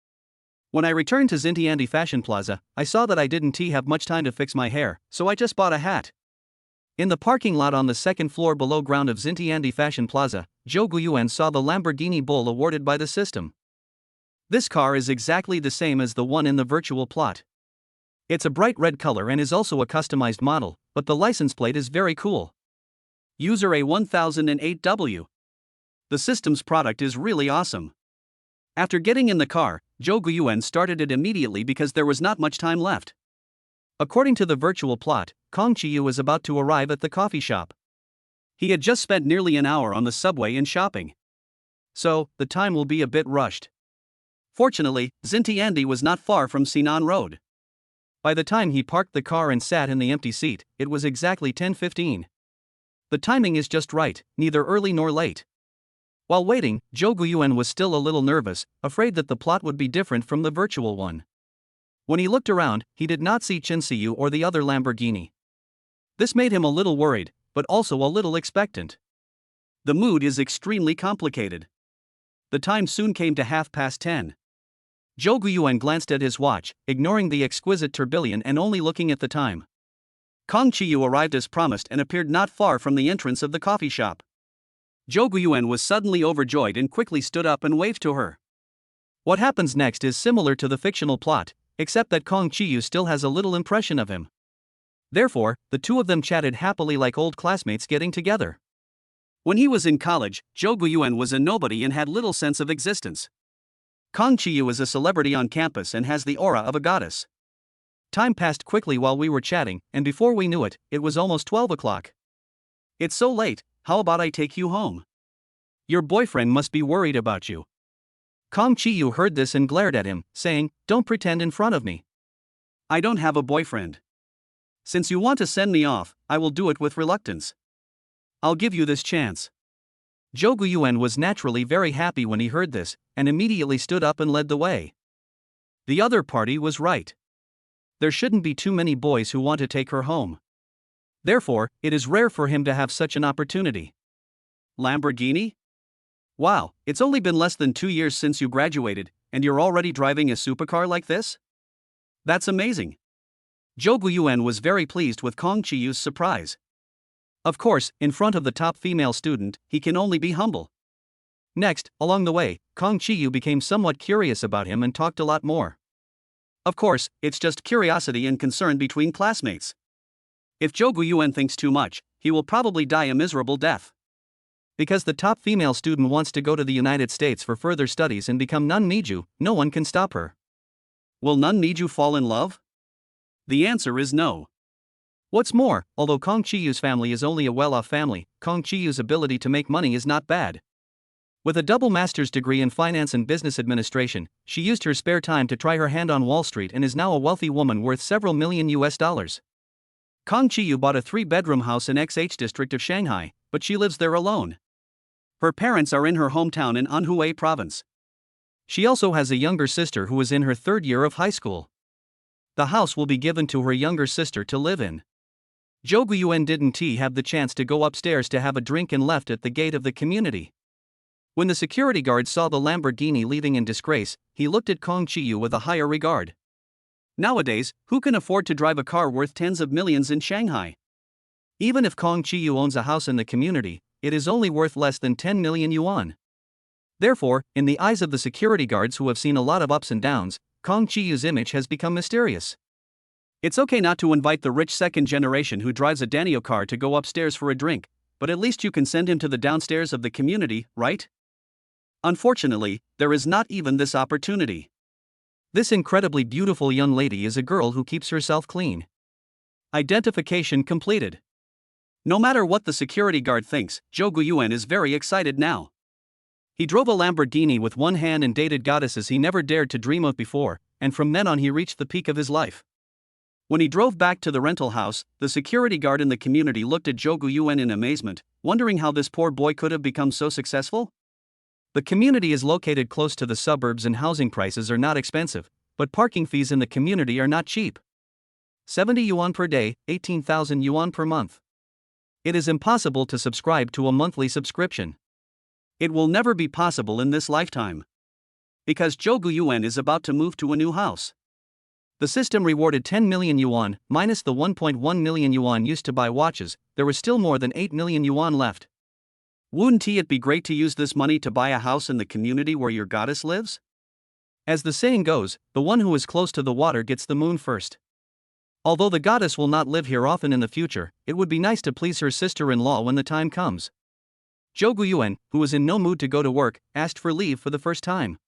When I returned to Xintiandi Fashion Plaza, I saw that I didn't have much time to fix my hair, so I just bought a hat. In the parking lot on the second floor below ground of Xintiandi Fashion Plaza, Zhou Guiyuan saw the Lamborghini Bull awarded by the system. This car is exactly the same as the one in the virtual plot. It's a bright red color and is also a customized model, but the license plate is very cool. User A1008W. The system's product is really awesome. After getting in the car, Zhou Guiyuan started it immediately because there was not much time left. According to the virtual plot, Kong Qiyu was about to arrive at the coffee shop. He had just spent nearly an hour on the subway and shopping. So, the time will be a bit rushed. Fortunately, Xintiandi was not far from Sinan Road. By the time he parked the car and sat in the empty seat, it was exactly 10:15. The timing is just right, neither early nor late. While waiting, Zhou Guiyuan was still a little nervous, afraid that the plot would be different from the virtual one. When he looked around, he did not see Chinsiyu or the other Lamborghini. This made him a little worried, but also a little expectant. The mood is extremely complicated. The time soon came to 10:30. Zhou Guiyuan glanced at his watch, ignoring the exquisite tourbillon and only looking at the time. Kong Qiyu arrived as promised and appeared not far from the entrance of the coffee shop. Zhou Guiyuan was suddenly overjoyed and quickly stood up and waved to her. What happens next is similar to the fictional plot, except that Kong Qiyu still has a little impression of him. Therefore, the two of them chatted happily like old classmates getting together. When he was in college, Zhou Guiyuan was a nobody and had little sense of existence. Kong Qiyu is a celebrity on campus and has the aura of a goddess. Time passed quickly while we were chatting, and before we knew it, it was almost 12 o'clock. It's so late, how about I take you home? Your boyfriend must be worried about you. Kong Qiyu heard this and glared at him, saying, "Don't pretend in front of me. I don't have a boyfriend. Since you want to send me off, I will do it with reluctance. I'll give you this chance." Zhou Guiyuan was naturally very happy when he heard this, and immediately stood up and led the way. The other party was right. There shouldn't be too many boys who want to take her home. Therefore, it is rare for him to have such an opportunity. Lamborghini? Wow, it's only been less than 2 years since you graduated, and you're already driving a supercar like this? That's amazing. Zhou Guiyuan was very pleased with Kong Qiyu's surprise. Of course, in front of the top female student, he can only be humble. Next, along the way, Kong Qiyu became somewhat curious about him and talked a lot more. Of course, it's just curiosity and concern between classmates. If Zhou Guiyuan thinks too much, he will probably die a miserable death. Because the top female student wants to go to the United States for further studies and become Nun Miju, no one can stop her. Will Nun Miju fall in love? The answer is no. What's more, although Kong Qiyu's family is only a well-off family, Kong Qiyu's ability to make money is not bad. With a double master's degree in finance and business administration, she used her spare time to try her hand on Wall Street and is now a wealthy woman worth several million US. Kong Qiyu bought a 3-bedroom house in XH district of Shanghai, but she lives there alone. Her parents are in her hometown in Anhui province. She also has a younger sister who is in her 3rd year of high school. The house will be given to her younger sister to live in. Zhou Guiyuan didn't have the chance to go upstairs to have a drink and left at the gate of the community. When the security guard saw the Lamborghini leaving in disgrace, he looked at Kong Chiyu with a higher regard. Nowadays, who can afford to drive a car worth tens of millions in Shanghai? Even if Kong Chiyu owns a house in the community, it is only worth less than 10 million yuan. Therefore, in the eyes of the security guards who have seen a lot of ups and downs, Kong Chiyu's image has become mysterious. It's okay not to invite the rich second generation who drives a Danio car to go upstairs for a drink, but at least you can send him to the downstairs of the community, right? Unfortunately, there is not even this opportunity. This incredibly beautiful young lady is a girl who keeps herself clean. Identification completed. No matter what the security guard thinks, Zhou Guiyuan is very excited now. He drove a Lamborghini with one hand and dated goddesses he never dared to dream of before, and from then on he reached the peak of his life. When he drove back to the rental house, the security guard in the community looked at Zhou Guiyuan in amazement, wondering how this poor boy could have become so successful. The community is located close to the suburbs and housing prices are not expensive, but parking fees in the community are not cheap. 70 yuan per day, 18,000 yuan per month. It is impossible to subscribe to a monthly subscription. It will never be possible in this lifetime. Because Zhou Guiyuan is about to move to a new house. The system rewarded 10 million yuan, minus the 1.1 million yuan used to buy watches, there was still more than 8 million yuan left. Wouldn't it be great to use this money to buy a house in the community where your goddess lives? As the saying goes, the one who is close to the water gets the moon first. Although the goddess will not live here often in the future, it would be nice to please her sister-in-law when the time comes. Zhou Guiyuan, who was in no mood to go to work, asked for leave for the first time.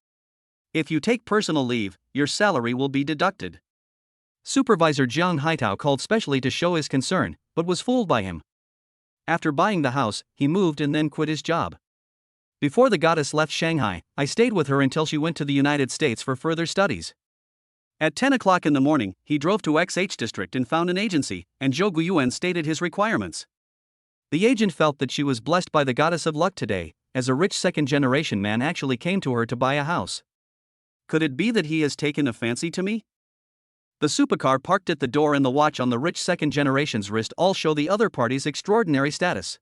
If you take personal leave, your salary will be deducted. Supervisor Jiang Haitao called specially to show his concern, but was fooled by him. After buying the house, he moved and then quit his job. Before the goddess left Shanghai, I stayed with her until she went to the United States for further studies. At 10 o'clock in the morning, he drove to XH District and found an agency, and Zhou Guiyuan stated his requirements. The agent felt that she was blessed by the goddess of luck today, as a rich second-generation man actually came to her to buy a house. Could it be that he has taken a fancy to me? The supercar parked at the door and the watch on the rich second generation's wrist all show the other party's extraordinary status.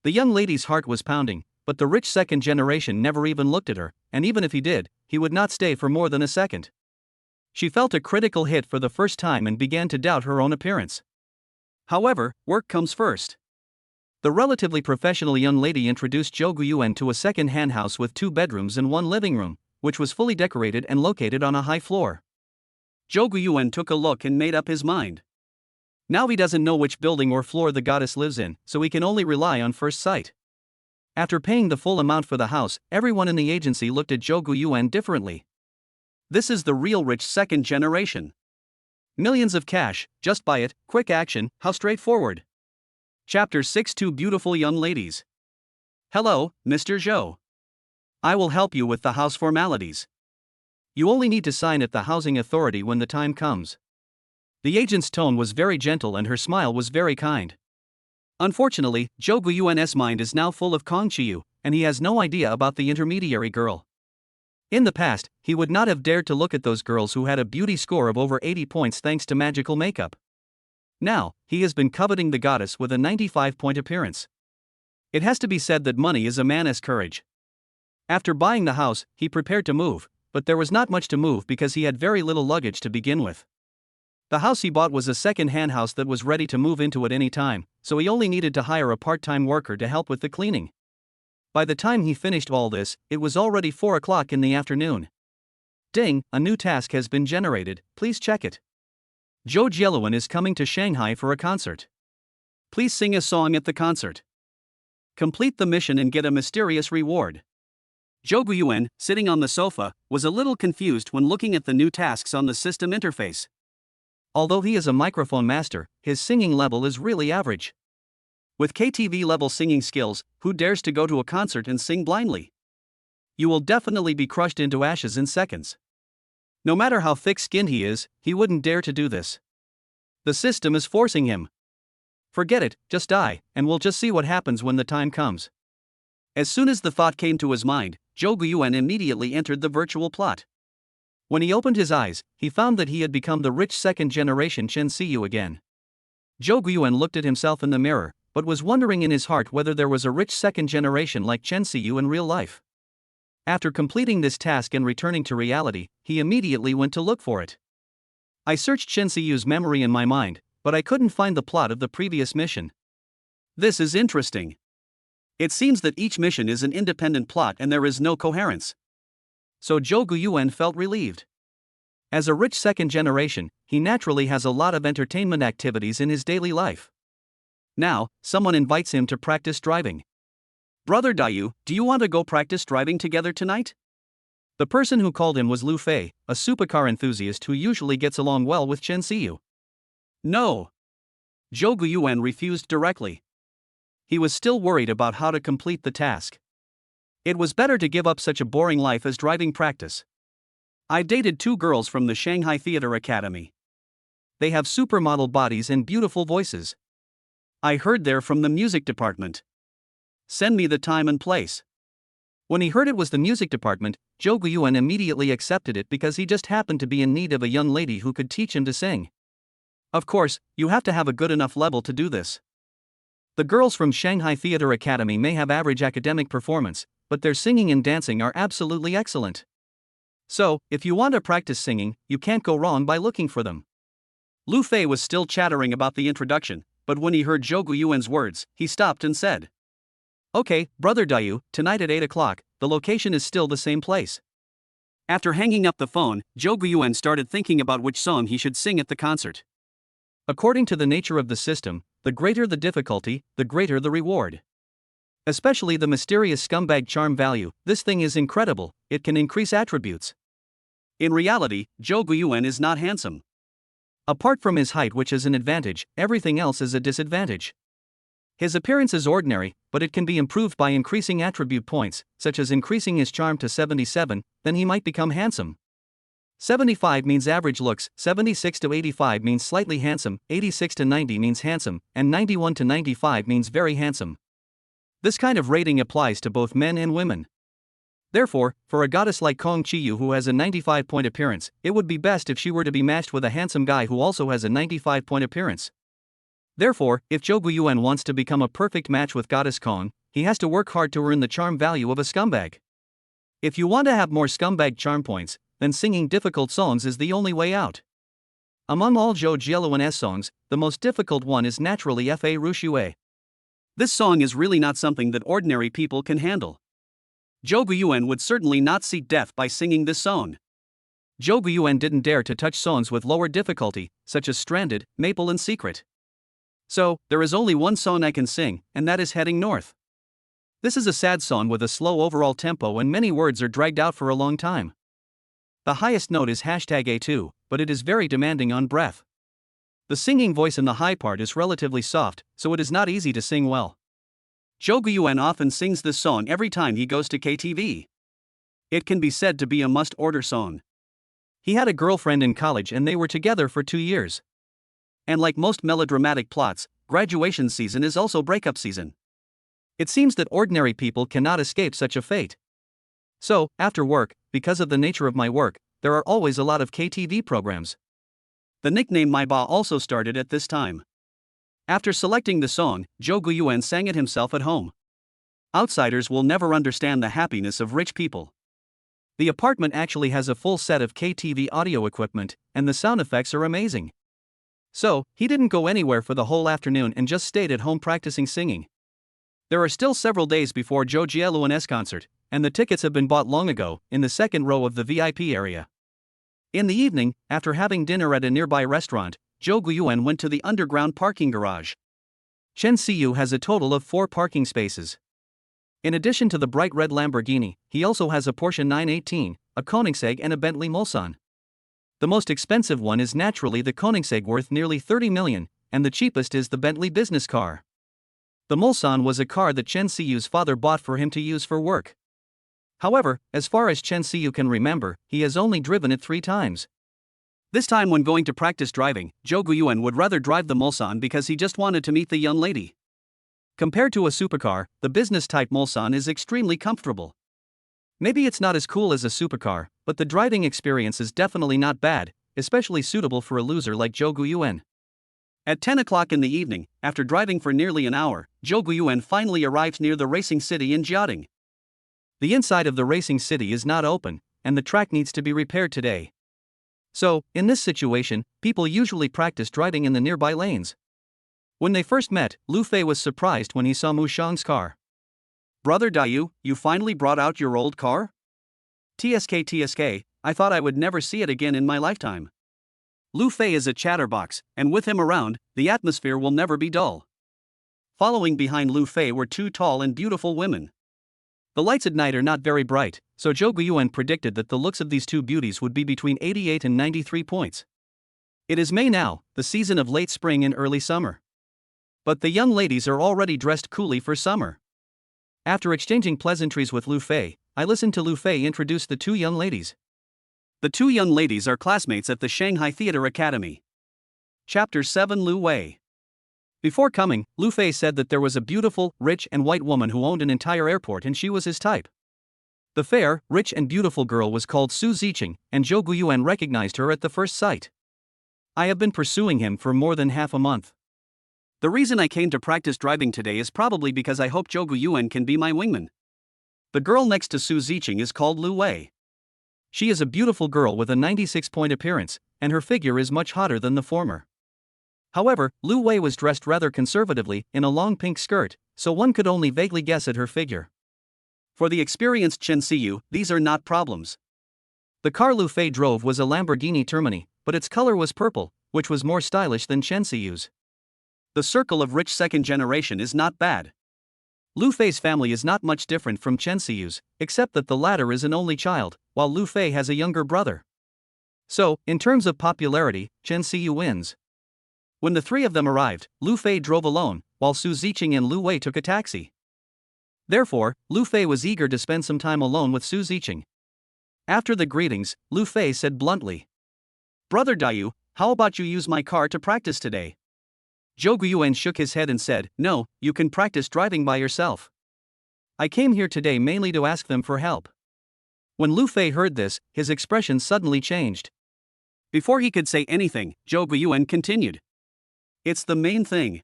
The young lady's heart was pounding, but the rich second generation never even looked at her, and even if he did, he would not stay for more than a second. She felt a critical hit for the first time and began to doubt her own appearance. However, work comes first. The relatively professional young lady introduced Zhou Guiyuan to a second-hand house with 2 bedrooms and 1 living room, which was fully decorated and located on a high floor. Zhou Guiyuan took a look and made up his mind. Now he doesn't know which building or floor the goddess lives in, so he can only rely on first sight. After paying the full amount for the house, everyone in the agency looked at Zhou Guiyuan differently. This is the real rich second generation. Millions of cash, just buy it, quick action, how straightforward. Chapter 6. 2 beautiful young ladies. Hello, Mr. Zhou. I will help you with the house formalities. You only need to sign at the housing authority when the time comes. The agent's tone was very gentle and her smile was very kind. Unfortunately, Zhou Guiyuan's mind is now full of Kong Chiyu, and he has no idea about the intermediary girl. In the past, he would not have dared to look at those girls who had a beauty score of over 80 points thanks to magical makeup. Now, he has been coveting the goddess with a 95-point appearance. It has to be said that money is a man's courage. After buying the house, he prepared to move, but there was not much to move because he had very little luggage to begin with. The house he bought was a second-hand house that was ready to move into at any time, so he only needed to hire a part-time worker to help with the cleaning. By the time he finished all this, it was already 4 o'clock in the afternoon. Ding, a new task has been generated, please check it. Zhou Jieluan is coming to Shanghai for a concert. Please sing a song at the concert. Complete the mission and get a mysterious reward. Zhou Guiyuan, sitting on the sofa, was a little confused when looking at the new tasks on the system interface. Although he is a microphone master, his singing level is really average. With KTV level singing skills, who dares to go to a concert and sing blindly? You will definitely be crushed into ashes in seconds. No matter how thick-skinned he is, he wouldn't dare to do this. The system is forcing him. Forget it, just die, and we'll just see what happens when the time comes. As soon as the thought came to his mind, Zhou Guiyuan immediately entered the virtual plot. When he opened his eyes, he found that he had become the rich second-generation Chen Xiyu again. Zhou Guiyuan looked at himself in the mirror, but was wondering in his heart whether there was a rich second generation like Chen Xiyu in real life. After completing this task and returning to reality, he immediately went to look for it. I searched Chen Siyu's memory in my mind, but I couldn't find the plot of the previous mission. This is interesting. It seems that each mission is an independent plot and there is no coherence. So Zhou Guyuan felt relieved. As a rich second generation, he naturally has a lot of entertainment activities in his daily life. Now, someone invites him to practice driving. Brother Dayu, do you want to go practice driving together tonight? The person who called him was Lu Fei, a supercar enthusiast who usually gets along well with Chen Siyu. No. Zhou Guyuan refused directly. He was still worried about how to complete the task. It was better to give up such a boring life as driving practice. I dated 2 girls from the Shanghai Theater Academy. They have supermodel bodies and beautiful voices. I heard they're from the music department. Send me the time and place. When he heard it was the music department, Zhou Guyuan immediately accepted it because he just happened to be in need of a young lady who could teach him to sing. Of course, you have to have a good enough level to do this. The girls from Shanghai Theater Academy may have average academic performance, but their singing and dancing are absolutely excellent. So, if you want to practice singing, you can't go wrong by looking for them. Lu Fei was still chattering about the introduction, but when he heard Zhou Guyuan's words, he stopped and said, "Okay, Brother Dayu, tonight at 8 o'clock, the location is still the same place." After hanging up the phone, Zhou Guyuan started thinking about which song he should sing at the concert. According to the nature of the system, the greater the difficulty, the greater the reward. Especially the mysterious scumbag charm value, this thing is incredible, it can increase attributes. In reality, Zhou Guyuan is not handsome. Apart from his height, which is an advantage, everything else is a disadvantage. His appearance is ordinary, but it can be improved by increasing attribute points, such as increasing his charm to 77, then he might become handsome. 75 means average looks, 76 to 85 means slightly handsome, 86 to 90 means handsome, and 91 to 95 means very handsome. This kind of rating applies to both men and women. Therefore, for a goddess like Kong Chiyu who has a 95-point appearance, it would be best if she were to be matched with a handsome guy who also has a 95-point appearance. Therefore, if Zhou Guyuan wants to become a perfect match with Goddess Kong, he has to work hard to earn the charm value of a scumbag. If you want to have more scumbag charm points, then singing difficult songs is the only way out. Among all Zhou Jieluan's songs, the most difficult one is naturally Fa Rushue. This song is really not something that ordinary people can handle. Zhou Guyuan would certainly not seek death by singing this song. Zhou Guyuan didn't dare to touch songs with lower difficulty, such as Stranded, Maple and Secret. So, there is only one song I can sing, and that is Heading North. This is a sad song with a slow overall tempo and many words are dragged out for a long time. The highest note is #A2, but it is very demanding on breath. The singing voice in the high part is relatively soft, so it is not easy to sing well. Zhou Guyuan often sings this song every time he goes to KTV. It can be said to be a must-order song. He had a girlfriend in college and they were together for 2 years. And like most melodramatic plots, graduation season is also breakup season. It seems that ordinary people cannot escape such a fate. So, after work, because of the nature of my work, there are always a lot of KTV programs. The nickname My Ba also started at this time. After selecting the song, Zhou Guyuan sang it himself at home. Outsiders will never understand the happiness of rich people. The apartment actually has a full set of KTV audio equipment, and the sound effects are amazing. So, he didn't go anywhere for the whole afternoon and just stayed at home practicing singing. There are still several days before Zhou Jieluan's concert, and the tickets have been bought long ago, in the second row of the VIP area. In the evening, after having dinner at a nearby restaurant, Zhou Guyuan went to the underground parking garage. Chen Siyu has a total of 4 parking spaces. In addition to the bright red Lamborghini, he also has a Porsche 918, a Koenigsegg and a Bentley Mulsanne. The most expensive one is naturally the Koenigsegg, worth nearly 30 million, and the cheapest is the Bentley business car. The Mulsanne was a car that Chen Siyu's father bought for him to use for work. However, as far as Chen Siyu can remember, he has only driven it 3 times. This time when going to practice driving, Zhou Guyuan would rather drive the Mulsanne because he just wanted to meet the young lady. Compared to a supercar, the business-type Mulsanne is extremely comfortable. Maybe it's not as cool as a supercar, but the driving experience is definitely not bad, especially suitable for a loser like Zhou Guyuan. At 10 o'clock in the evening, after driving for nearly an hour, Zhou Guyuan finally arrived near the racing city in Jiating. The inside of the racing city is not open, and the track needs to be repaired today. So, in this situation, people usually practice driving in the nearby lanes. When they first met, Lu Fei was surprised when he saw Mu Shang's car. "Brother Dayu, you finally brought out your old car? TSK, I thought I would never see it again in my lifetime." Lu Fei is a chatterbox, and with him around, the atmosphere will never be dull. Following behind Lu Fei were two tall and beautiful women. The lights at night are not very bright, so Zhou Guiyuan predicted that the looks of these two beauties would be between 88 and 93 points. It is May now, the season of late spring and early summer. But the young ladies are already dressed coolly for summer. After exchanging pleasantries with Lu Fei, I listened to Lu Fei introduce the two young ladies. The two young ladies are classmates at the Shanghai Theater Academy. Chapter 7 Lu Wei. Before coming, Lu Fei said that there was a beautiful, rich and white woman who owned an entire airport and she was his type. The fair, rich and beautiful girl was called Su Ziqing, and Zhou Guiyuan recognized her at the first sight. I have been pursuing him for more than half a month. The reason I came to practice driving today is probably because I hope Zhou Guiyuan can be my wingman. The girl next to Su Ziqing is called Lu Wei. She is a beautiful girl with a 96-point appearance, and her figure is much hotter than the former. However, Lu Wei was dressed rather conservatively in a long pink skirt, so one could only vaguely guess at her figure. For the experienced Chen Xiyu, these are not problems. The car Lu Fei drove was a Lamborghini Termini, but its color was purple, which was more stylish than Chen Xiyu's. The circle of rich second generation is not bad. Lu Fei's family is not much different from Chen Xiyu's, except that the latter is an only child, while Lu Fei has a younger brother. So, in terms of popularity, Chen Xiyu wins. When the three of them arrived, Lu Fei drove alone, while Su Ziqing and Lu Wei took a taxi. Therefore, Lu Fei was eager to spend some time alone with Su Ziqing. After the greetings, Lu Fei said bluntly, "Brother Dayu, how about you use my car to practice today?" Zhou Guiyuan shook his head and said, "No, you can practice driving by yourself. I came here today mainly to ask them for help." When Lu Fei heard this, his expression suddenly changed. Before he could say anything, Zhou Guiyuan continued, "It's the main thing.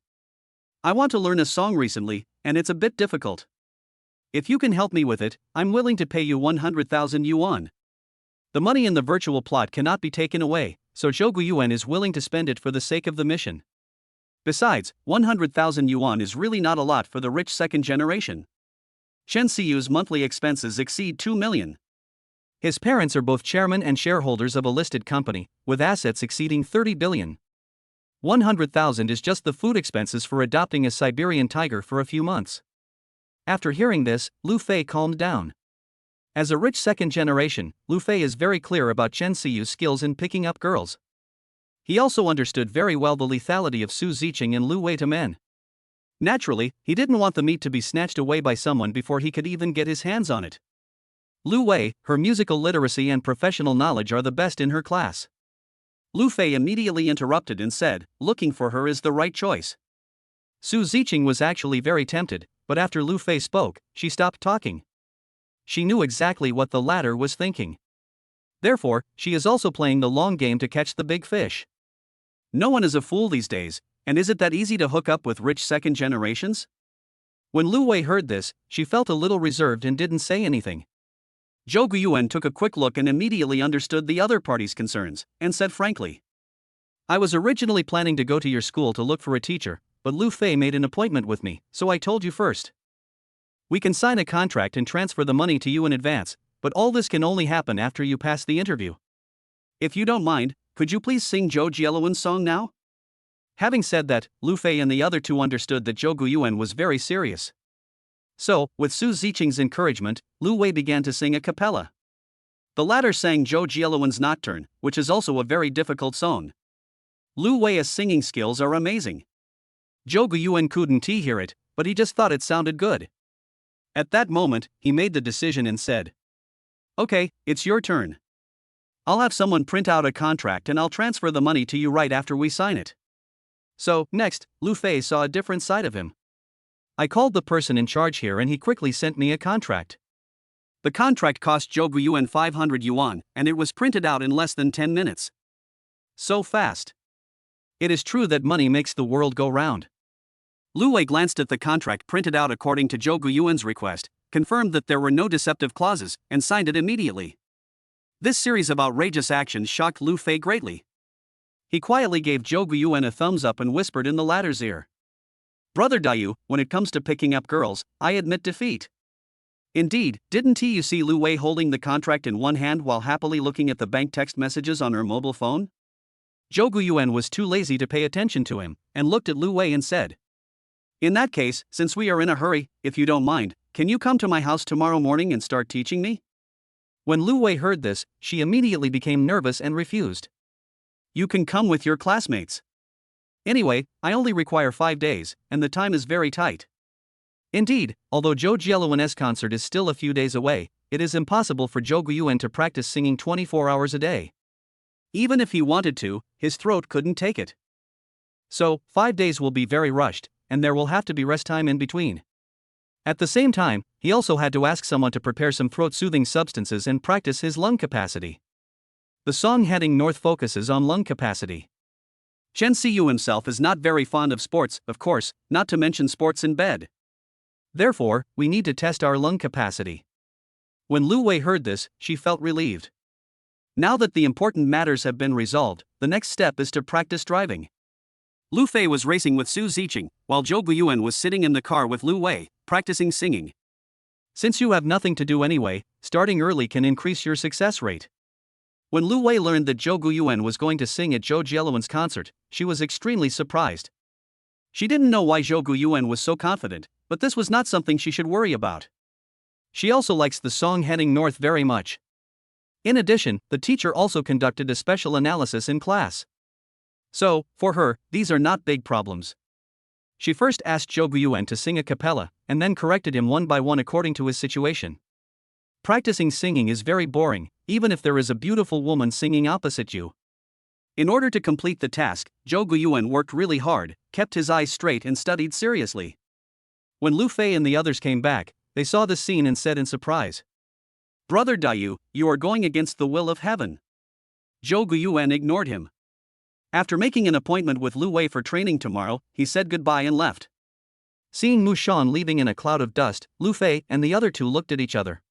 I want to learn a song recently, and it's a bit difficult. If you can help me with it, I'm willing to pay you 100,000 yuan. The money in the virtual plot cannot be taken away, so Zhou Guiyuan is willing to spend it for the sake of the mission. Besides, 100,000 yuan is really not a lot for the rich second generation. Chen Xiyu's monthly expenses exceed 2 million. His parents are both chairman and shareholders of a listed company, with assets exceeding 30 billion. 100,000 is just the food expenses for adopting a Siberian tiger for a few months." After hearing this, Lu Fei calmed down. As a rich second generation, Lu Fei is very clear about Chen Xiyu's skills in picking up girls. He also understood very well the lethality of Su Ziqing and Lu Wei to men. Naturally, he didn't want the meat to be snatched away by someone before he could even get his hands on it. Lu Wei, her musical literacy and professional knowledge are the best in her class. Lu Fei immediately interrupted and said, "Looking for her is the right choice." Su Ziqing was actually very tempted, but after Lu Fei spoke, she stopped talking. She knew exactly what the latter was thinking. Therefore, she is also playing the long game to catch the big fish. No one is a fool these days, and is it that easy to hook up with rich second generations? When Lu Wei heard this, she felt a little reserved and didn't say anything. Zhou Guiyuan took a quick look and immediately understood the other party's concerns, and said frankly, "I was originally planning to go to your school to look for a teacher, but Lu Fei made an appointment with me, so I told you first. We can sign a contract and transfer the money to you in advance, but all this can only happen after you pass the interview. If you don't mind, could you please sing Zhou Jielun's song now?" Having said that, Lu Fei and the other two understood that Zhou Guiyuan was very serious. So, with Su Ziqing's encouragement, Lu Wei began to sing a cappella. The latter sang Zhou Jielun's Nocturne, which is also a very difficult song. Lu Wei's singing skills are amazing. Zhou Guiyuan couldn't hear it, but he just thought it sounded good. At that moment, he made the decision and said, "Okay, it's your turn. I'll have someone print out a contract and I'll transfer the money to you right after we sign it." So, next, Lu Fei saw a different side of him. "I called the person in charge here and he quickly sent me a contract. The contract cost Zhou Guiyuan 500 yuan, and it was printed out in less than 10 minutes. So fast. It is true that money makes the world go round." Lu Wei glanced at the contract printed out according to Zhou Guiyuan's request, confirmed that there were no deceptive clauses, and signed it immediately. This series of outrageous actions shocked Lu Fei greatly. He quietly gave Zhou Guiyuan a thumbs up and whispered in the latter's ear. "Brother Dayu, when it comes to picking up girls, I admit defeat." Indeed, didn't you see Lu Wei holding the contract in one hand while happily looking at the bank text messages on her mobile phone? Zhou Guiyuan was too lazy to pay attention to him, and looked at Lu Wei and said, "In that case, since we are in a hurry, if you don't mind, can you come to my house tomorrow morning and start teaching me?" When Lu Wei heard this, she immediately became nervous and refused. "You can come with your classmates. Anyway, I only require 5 days, and the time is very tight." Indeed, although Zhou Jieluan's concert is still a few days away, it is impossible for Zhou Guiyuan to practice singing 24 hours a day. Even if he wanted to, his throat couldn't take it. So, 5 days will be very rushed, and there will have to be rest time in between. At the same time, he also had to ask someone to prepare some throat-soothing substances and practice his lung capacity. The song Heading North focuses on lung capacity. Chen Xiyu himself is not very fond of sports, of course, not to mention sports in bed. Therefore, we need to test our lung capacity. When Lu Wei heard this, she felt relieved. Now that the important matters have been resolved, the next step is to practice driving. Lu Fei was racing with Su Ziqing, while Zhou Guiyuan was sitting in the car with Lu Wei, practicing singing. Since you have nothing to do anyway, starting early can increase your success rate. When Lu Wei learned that Zhou Guiyuan was going to sing at Zhou Jieluan's concert, she was extremely surprised. She didn't know why Zhou Guiyuan was so confident, but this was not something she should worry about. She also likes the song Heading North very much. In addition, the teacher also conducted a special analysis in class. So, for her, these are not big problems. She first asked Zhou Guiyuan to sing a cappella, and then corrected him one by one according to his situation. Practicing singing is very boring, even if there is a beautiful woman singing opposite you. In order to complete the task, Zhou Guiyuan worked really hard, kept his eyes straight and studied seriously. When Lu Fei and the others came back, they saw the scene and said in surprise, "Brother Dayu, you are going against the will of heaven." Zhou Guiyuan ignored him. After making an appointment with Lu Wei for training tomorrow, he said goodbye and left. Seeing Mu Shan leaving in a cloud of dust, Lu Fei and the other two looked at each other.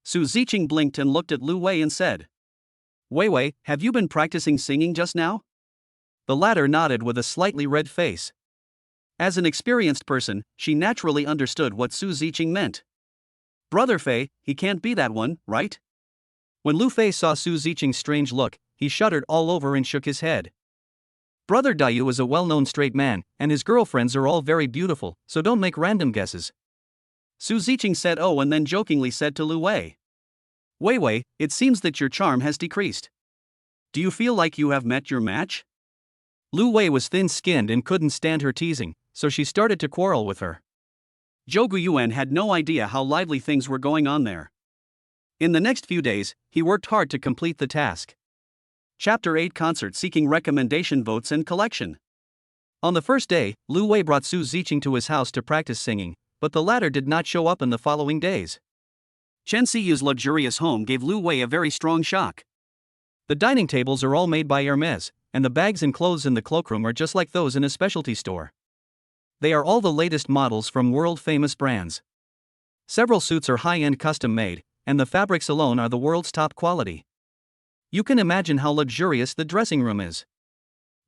Su Ziqing blinked and looked at Lu Wei and said, "Wei Wei, have you been practicing singing just now?" The latter nodded with a slightly red face. As an experienced person, she naturally understood what Su Ziqing meant. "Brother Fei, he can't be that one, right?" When Lu Fei saw Su Ziqing's strange look, he shuddered all over and shook his head. Brother Dayu is a well-known straight man, and his girlfriends are all very beautiful, so don't make random guesses. Su Ziqing said oh and then jokingly said to Lu Wei, "Wei Wei, it seems that your charm has decreased. Do you feel like you have met your match?" Lu Wei was thin-skinned and couldn't stand her teasing, so she started to quarrel with her. Zhou Guiyuan had no idea how lively things were going on there. In the next few days, he worked hard to complete the task. Chapter 8 Concert Seeking Recommendation Votes and Collection. On the first day, Lu Wei brought Su Ziqing to his house to practice singing, but the latter did not show up in the following days. Chen Xiyu's luxurious home gave Lu Wei a very strong shock. The dining tables are all made by Hermes, and the bags and clothes in the cloakroom are just like those in a specialty store. They are all the latest models from world-famous brands. Several suits are high-end custom-made, and the fabrics alone are the world's top quality. You can imagine how luxurious the dressing room is.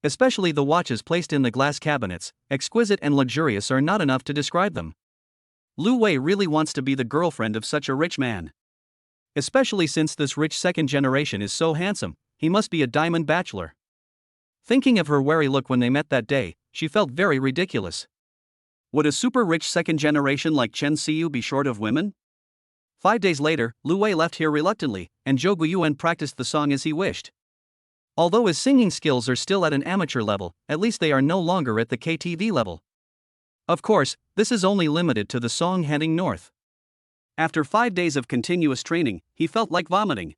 Especially the watches placed in the glass cabinets, exquisite and luxurious are not enough to describe them. Lu Wei really wants to be the girlfriend of such a rich man. Especially since this rich second generation is so handsome, he must be a diamond bachelor. Thinking of her wary look when they met that day, she felt very ridiculous. Would a super-rich second generation like Chen Xiyu be short of women? 5 days later, Lu Wei left here reluctantly, and Zhou Guiyuan practiced the song as he wished. Although his singing skills are still at an amateur level, at least they are no longer at the KTV level. Of course, this is only limited to the song Heading North. After 5 days of continuous training, he felt like vomiting.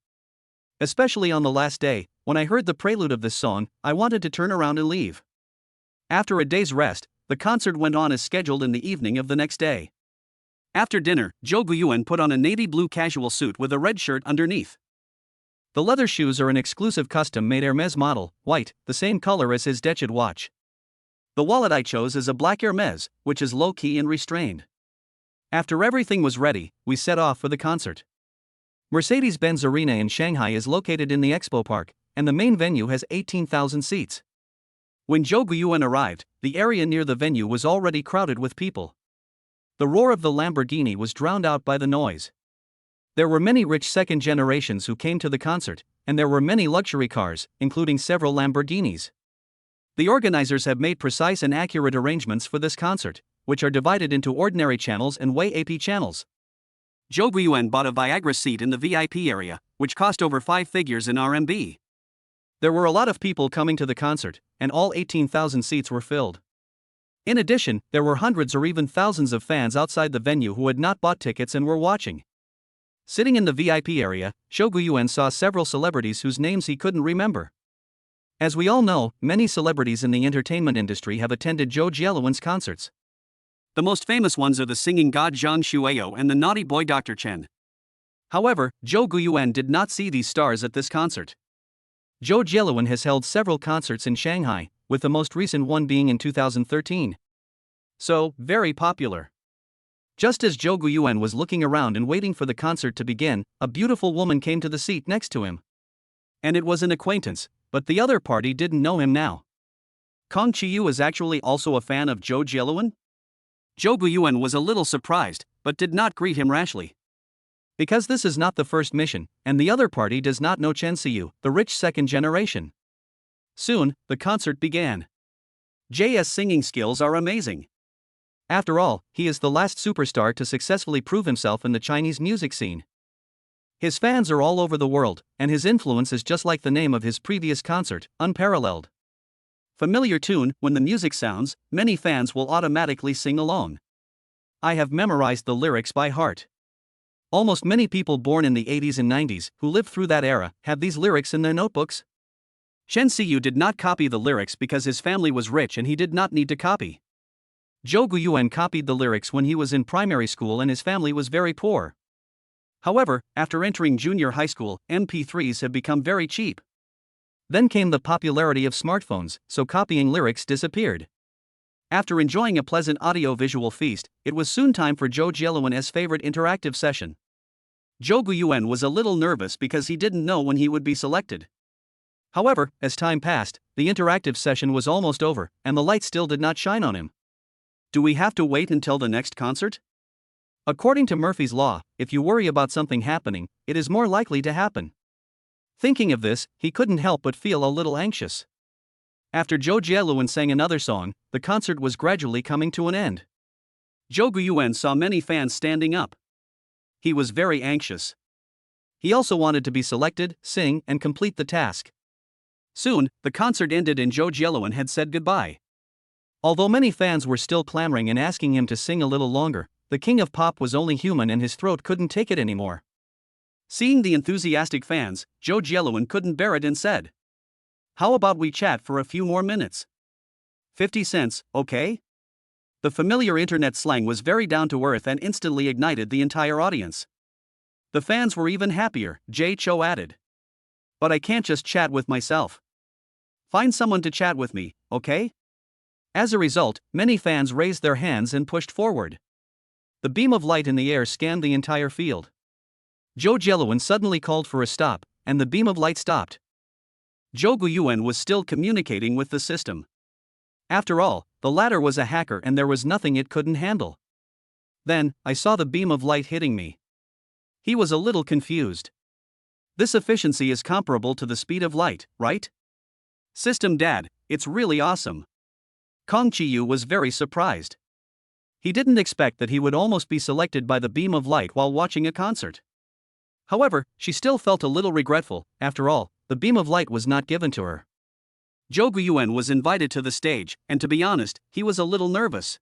Especially on the last day, when I heard the prelude of this song, I wanted to turn around and leave. After a day's rest, the concert went on as scheduled in the evening of the next day. After dinner, Zhou Guiyuan put on a navy blue casual suit with a red shirt underneath. The leather shoes are an exclusive custom-made Hermes model, white, the same color as his Decade watch. The wallet I chose is a black Hermes, which is low-key and restrained. After everything was ready, we set off for the concert. Mercedes-Benz Arena in Shanghai is located in the Expo Park, and the main venue has 18,000 seats. When Zhou Guiyuan arrived, the area near the venue was already crowded with people. The roar of the Lamborghini was drowned out by the noise. There were many rich second generations who came to the concert, and there were many luxury cars, including several Lamborghinis. The organizers have made precise and accurate arrangements for this concert, which are divided into ordinary channels and VIP channels. Zhou Guiyuan bought a Viagra seat in the VIP area, which cost over 5 figures in RMB. There were a lot of people coming to the concert, and all 18,000 seats were filled. In addition, there were hundreds or even thousands of fans outside the venue who had not bought tickets and were watching. Sitting in the VIP area, Zhou Guiyuan saw several celebrities whose names he couldn't remember. As we all know, many celebrities in the entertainment industry have attended Zhou Jieluan's concerts. The most famous ones are the singing god Zhang Shuiao and the naughty boy Dr. Chen. However, Zhou Guiyuan did not see these stars at this concert. Zhou Jieluan has held several concerts in Shanghai, with the most recent one being in 2013. So, very popular. Just as Zhou Guiyuan was looking around and waiting for the concert to begin, a beautiful woman came to the seat next to him. And it was an acquaintance, but the other party didn't know him now. Kong Qiyu is actually also a fan of Zhou Jieluan? Zhou Guiyuan was a little surprised, but did not greet him rashly. Because this is not the first mission, and the other party does not know Chen Xiyu, the rich second generation. Soon, the concert began. JS singing skills are amazing. After all, he is the last superstar to successfully prove himself in the Chinese music scene. His fans are all over the world, and his influence is just like the name of his previous concert, unparalleled. Familiar tune, when the music sounds, many fans will automatically sing along. I have memorized the lyrics by heart. Almost many people born in the 80s and 90s, who lived through that era, have these lyrics in their notebooks. Chen Xiyu did not copy the lyrics because his family was rich and he did not need to copy. Zhou Guiyuan copied the lyrics when he was in primary school and his family was very poor. However, after entering junior high school, MP3s have become very cheap. Then came the popularity of smartphones, so copying lyrics disappeared. After enjoying a pleasant audio-visual feast, it was soon time for Zhou Jieluan's favorite interactive session. Zhou Guiyuan was a little nervous because he didn't know when he would be selected. However, as time passed, the interactive session was almost over, and the light still did not shine on him. Do we have to wait until the next concert? According to Murphy's Law, if you worry about something happening, it is more likely to happen. Thinking of this, he couldn't help but feel a little anxious. After Zhou Jieluan sang another song, the concert was gradually coming to an end. Zhou Guiyuan saw many fans standing up. He was very anxious. He also wanted to be selected, sing, and complete the task. Soon, the concert ended and Zhou Jieluan had said goodbye. Although many fans were still clamoring and asking him to sing a little longer, the king of pop was only human and his throat couldn't take it anymore. Seeing the enthusiastic fans, Zhou Jieluan couldn't bear it and said, "How about we chat for a few more minutes? 50 cents, okay?" The familiar internet slang was very down to earth and instantly ignited the entire audience. The fans were even happier, Jay Cho added. "But I can't just chat with myself. Find someone to chat with me, okay?" As a result, many fans raised their hands and pushed forward. The beam of light in the air scanned the entire field. Zhou Jieluan suddenly called for a stop, and the beam of light stopped. Zhou Guiyuan was still communicating with the system. After all, the latter was a hacker and there was nothing it couldn't handle. Then, I saw the beam of light hitting me. He was a little confused. This efficiency is comparable to the speed of light, right? System Dad, it's really awesome. Kong Qiyu was very surprised. He didn't expect that he would almost be selected by the beam of light while watching a concert. However, she still felt a little regretful. After all, the beam of light was not given to her. Zhou Guiyuan was invited to the stage, and to be honest, he was a little nervous.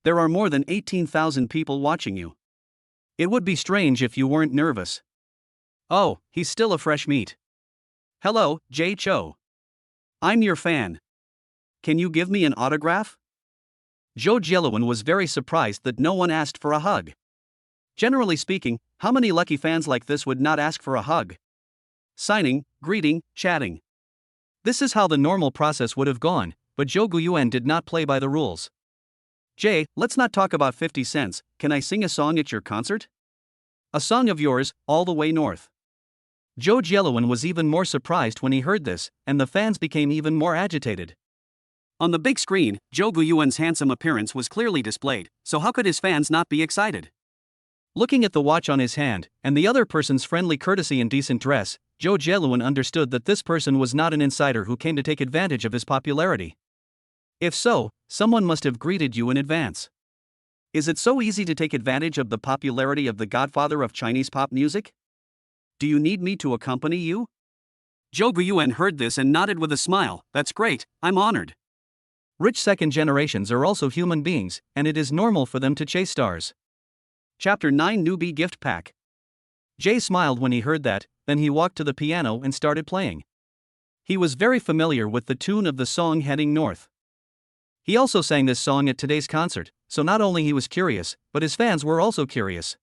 There are more than 18,000 people watching you. It would be strange if you weren't nervous. Oh, he's still a fresh meat. Hello, Jay Cho. I'm your fan. Can you give me an autograph? Zhou Jieluan was very surprised that no one asked for a hug. Generally speaking, how many lucky fans like this would not ask for a hug? Signing, greeting, chatting. This is how the normal process would have gone, but Zhou Guiyuan did not play by the rules. Jay, let's not talk about 50 cents, can I sing a song at your concert? A song of yours, all the way north. Jouan was even more surprised when he heard this, and the fans became even more agitated. On the big screen, Jouan's handsome appearance was clearly displayed, so how could his fans not be excited? Looking at the watch on his hand, and the other person's friendly courtesy and decent dress, Jouan understood that this person was not an insider who came to take advantage of his popularity. If so, someone must have greeted you in advance. Is it so easy to take advantage of the popularity of the godfather of Chinese pop music? Do you need me to accompany you? Jouan heard this and nodded with a smile. That's great, I'm honored. Rich second generations are also human beings, and it is normal for them to chase stars. Chapter 9 Newbie Gift Pack. Jay smiled when he heard that, then he walked to the piano and started playing. He was very familiar with the tune of the song Heading North. He also sang this song at today's concert, so not only he was curious, but his fans were also curious.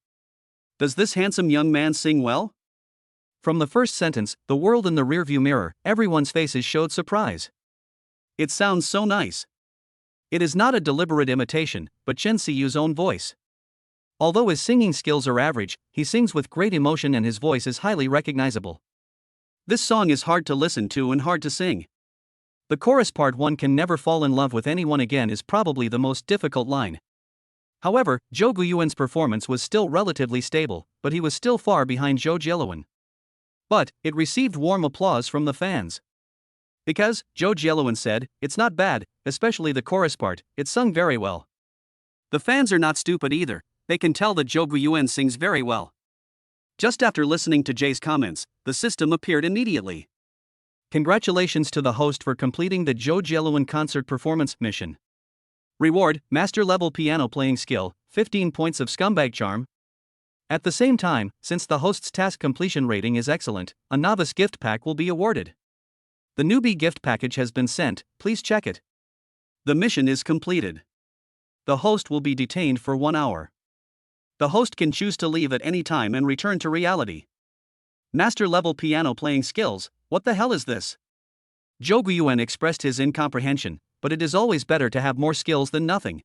Does this handsome young man sing well? From the first sentence, the world in the rearview mirror, everyone's faces showed surprise. It sounds so nice. It is not a deliberate imitation, but Chen Siyu's own voice. Although his singing skills are average, he sings with great emotion and his voice is highly recognizable. This song is hard to listen to and hard to sing. The chorus part "one can never fall in love with anyone again" is probably the most difficult line. However, Jouan's performance was still relatively stable, but he was still far behind Jouan. But it received warm applause from the fans. Because, Jouan said, it's not bad, especially the chorus part, it's sung very well. The fans are not stupid either, they can tell that Jouan sings very well. Just after listening to Jay's comments, the system appeared immediately. Congratulations to the host for completing the Jouan concert performance mission. Reward, master level piano playing skill, 15 points of scumbag charm. At the same time, since the host's task completion rating is excellent, a novice gift pack will be awarded. The newbie gift package has been sent, please check it. The mission is completed. The host will be detained for 1 hour. The host can choose to leave at any time and return to reality. Master level piano playing skills, what the hell is this? Jouan expressed his incomprehension, but it is always better to have more skills than nothing.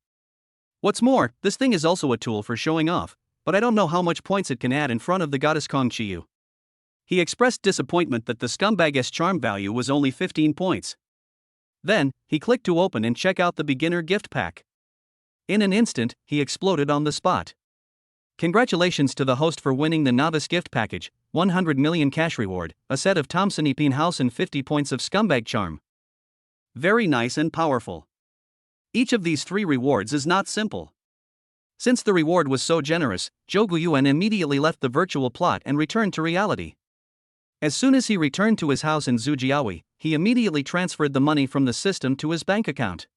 What's more, this thing is also a tool for showing off, but I don't know how much points it can add in front of the goddess Kong Chiyu. He expressed disappointment that the scumbag's charm value was only 15 points. Then, he clicked to open and check out the beginner gift pack. In an instant, he exploded on the spot. Congratulations to the host for winning the novice gift package, 100 million cash reward, a set of Thompson Epine House and 50 points of scumbag charm. Very nice and powerful. Each of these 3 rewards is not simple. Since the reward was so generous, Jouan immediately left the virtual plot and returned to reality. As soon as he returned to his house in Zhujiaoui, he immediately transferred the money from the system to his bank account.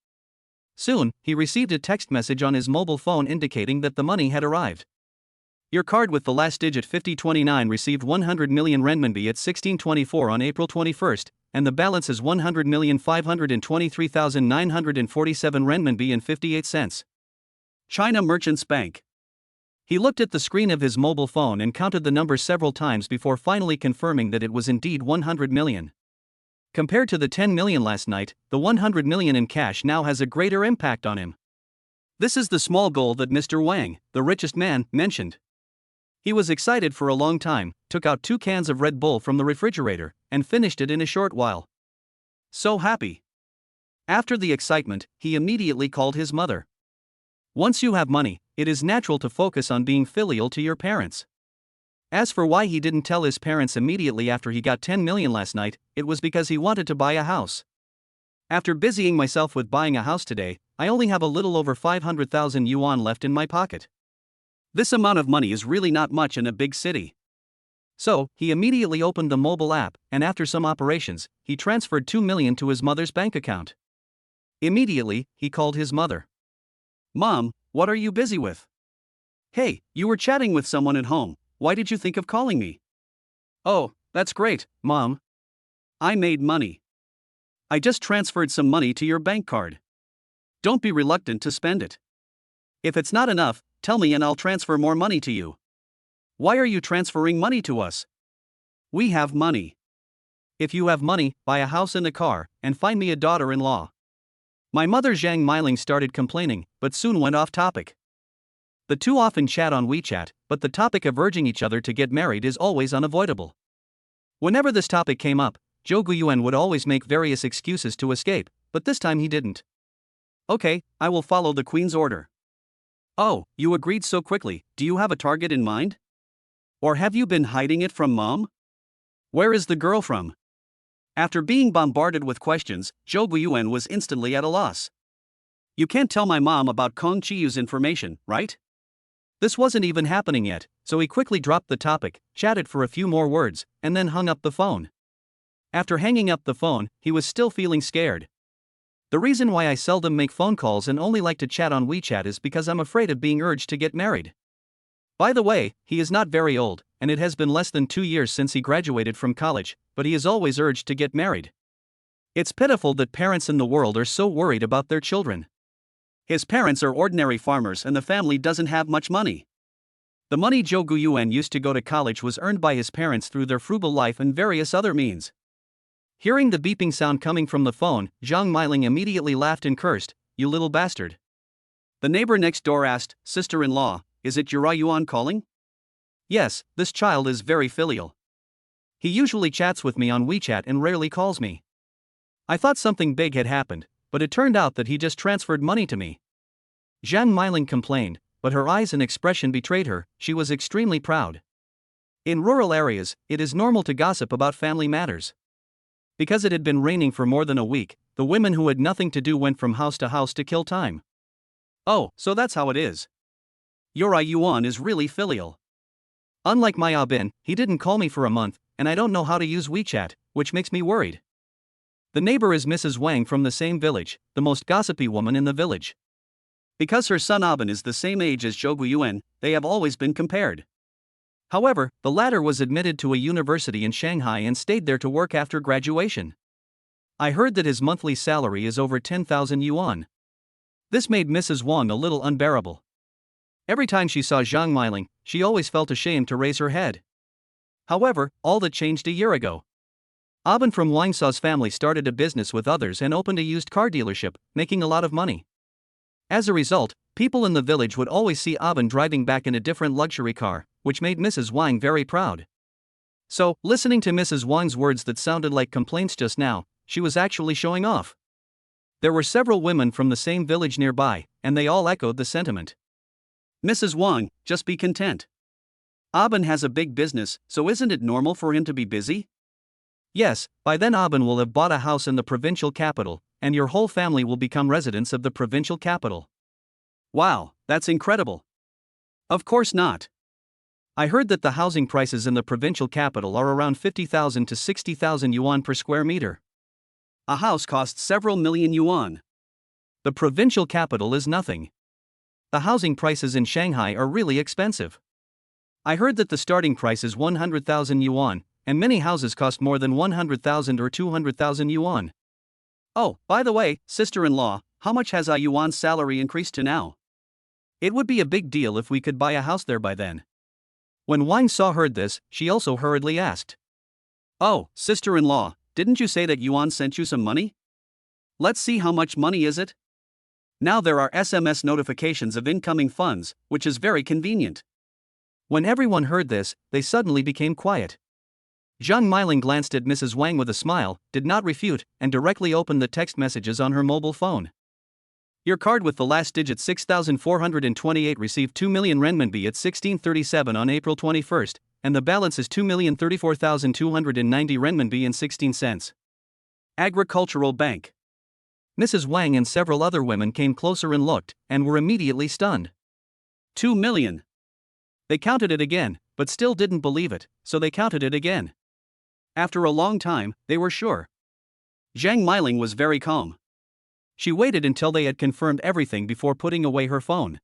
Soon, he received a text message on his mobile phone indicating that the money had arrived. Your card with the last digit 5029 received 100 million renminbi at 1624 on April 21st, and the balance is 100,523,947 renminbi and 58 cents. China Merchants Bank. He looked at the screen of his mobile phone and counted the numbers several times before finally confirming that it was indeed 100 million. Compared to the 10 million last night, the 100 million in cash now has a greater impact on him. This is the small goal that Mr. Wang, the richest man, mentioned. He was excited for a long time, took out 2 cans of Red Bull from the refrigerator, and finished it in a short while. So happy. After the excitement, he immediately called his mother. Once you have money, it is natural to focus on being filial to your parents. As for why he didn't tell his parents immediately after he got 10 million last night, it was because he wanted to buy a house. After busying myself with buying a house today, I only have a little over 500,000 yuan left in my pocket. This amount of money is really not much in a big city. So, he immediately opened the mobile app, and after some operations, he transferred 2 million to his mother's bank account. Immediately, he called his mother. Mom, what are you busy with? Hey, you were chatting with someone at home, why did you think of calling me? Oh, that's great, Mom. I made money. I just transferred some money to your bank card. Don't be reluctant to spend it. If it's not enough, tell me and I'll transfer more money to you. Why are you transferring money to us? We have money. If you have money, buy a house and a car, and find me a daughter-in-law. My mother Zhang Meiling started complaining, but soon went off topic. The two often chat on WeChat, but the topic of urging each other to get married is always unavoidable. Whenever this topic came up, Zhou Guiyuan would always make various excuses to escape, but this time he didn't. Okay, I will follow the Queen's order. Oh, you agreed so quickly, do you have a target in mind? Or have you been hiding it from Mom? Where is the girl from? After being bombarded with questions, Zhou Guiyuan was instantly at a loss. You can't tell my mom about Kong Chiyu's information, right? This wasn't even happening yet, so he quickly dropped the topic, chatted for a few more words, and then hung up the phone. After hanging up the phone, he was still feeling scared. The reason why I seldom make phone calls and only like to chat on WeChat is because I'm afraid of being urged to get married. By the way, he is not very old, and it has been less than 2 years since he graduated from college, but he is always urged to get married. It's pitiful that parents in the world are so worried about their children. His parents are ordinary farmers and the family doesn't have much money. The money Zhou Guiyuan used to go to college was earned by his parents through their frugal life and various other means. Hearing the beeping sound coming from the phone, Zhang Meiling immediately laughed and cursed, "You little bastard." The neighbor next door asked, "Sister-in-law, is it Yura Yuan calling?" Yes, this child is very filial. He usually chats with me on WeChat and rarely calls me. I thought something big had happened, but it turned out that he just transferred money to me. Zhang Meiling complained, but her eyes and expression betrayed her. She was extremely proud. In rural areas, it is normal to gossip about family matters. Because it had been raining for more than a week, the women who had nothing to do went from house to kill time. Oh, so that's how it is. Yura Yuan is really filial. Unlike my Abin, he didn't call me for a month, and I don't know how to use WeChat, which makes me worried. The neighbor is Mrs. Wang from the same village, the most gossipy woman in the village. Because her son Abin is the same age as Zhou Guiyuan, they have always been compared. However, the latter was admitted to a university in Shanghai and stayed there to work after graduation. I heard that his monthly salary is over 10,000 yuan. This made Mrs. Wang a little unbearable. Every time she saw Zhang Meiling, she always felt ashamed to raise her head. However, all that changed a year ago. Abin from Wangsa's family started a business with others and opened a used car dealership, making a lot of money. As a result, people in the village would always see Abin driving back in a different luxury car, which made Mrs. Wang very proud. So, listening to Mrs. Wang's words that sounded like complaints just now, she was actually showing off. There were several women from the same village nearby, and they all echoed the sentiment. Mrs. Wang, just be content. Abin has a big business, so isn't it normal for him to be busy? Yes, by then Abin will have bought a house in the provincial capital, and your whole family will become residents of the provincial capital. Wow, that's incredible. Of course not. I heard that the housing prices in the provincial capital are around 50,000 to 60,000 yuan per square meter. A house costs several million yuan. The provincial capital is nothing. The housing prices in Shanghai are really expensive. I heard that the starting price is 100,000 yuan, and many houses cost more than 100,000 or 200,000 yuan. Oh, by the way, sister-in-law, how much has a yuan's salary increased to now? It would be a big deal if we could buy a house there by then. When Wang Sa heard this, she also hurriedly asked. Oh, sister-in-law, didn't you say that Yuan sent you some money? Let's see how much money is it? Now there are SMS notifications of incoming funds, which is very convenient. When everyone heard this, they suddenly became quiet. Zhang Meiling glanced at Mrs. Wang with a smile, did not refute, and directly opened the text messages on her mobile phone. Your card with the last digit 6428 received 2 million renminbi at 1637 on April 21st, and the balance is 2,034,290 renminbi and 16 cents. Agricultural Bank. Mrs. Wang and several other women came closer and looked, and were immediately stunned. 2 million. They counted it again, but still didn't believe it, so they counted it again. After a long time, they were sure. Zhang Meiling was very calm. She waited until they had confirmed everything before putting away her phone.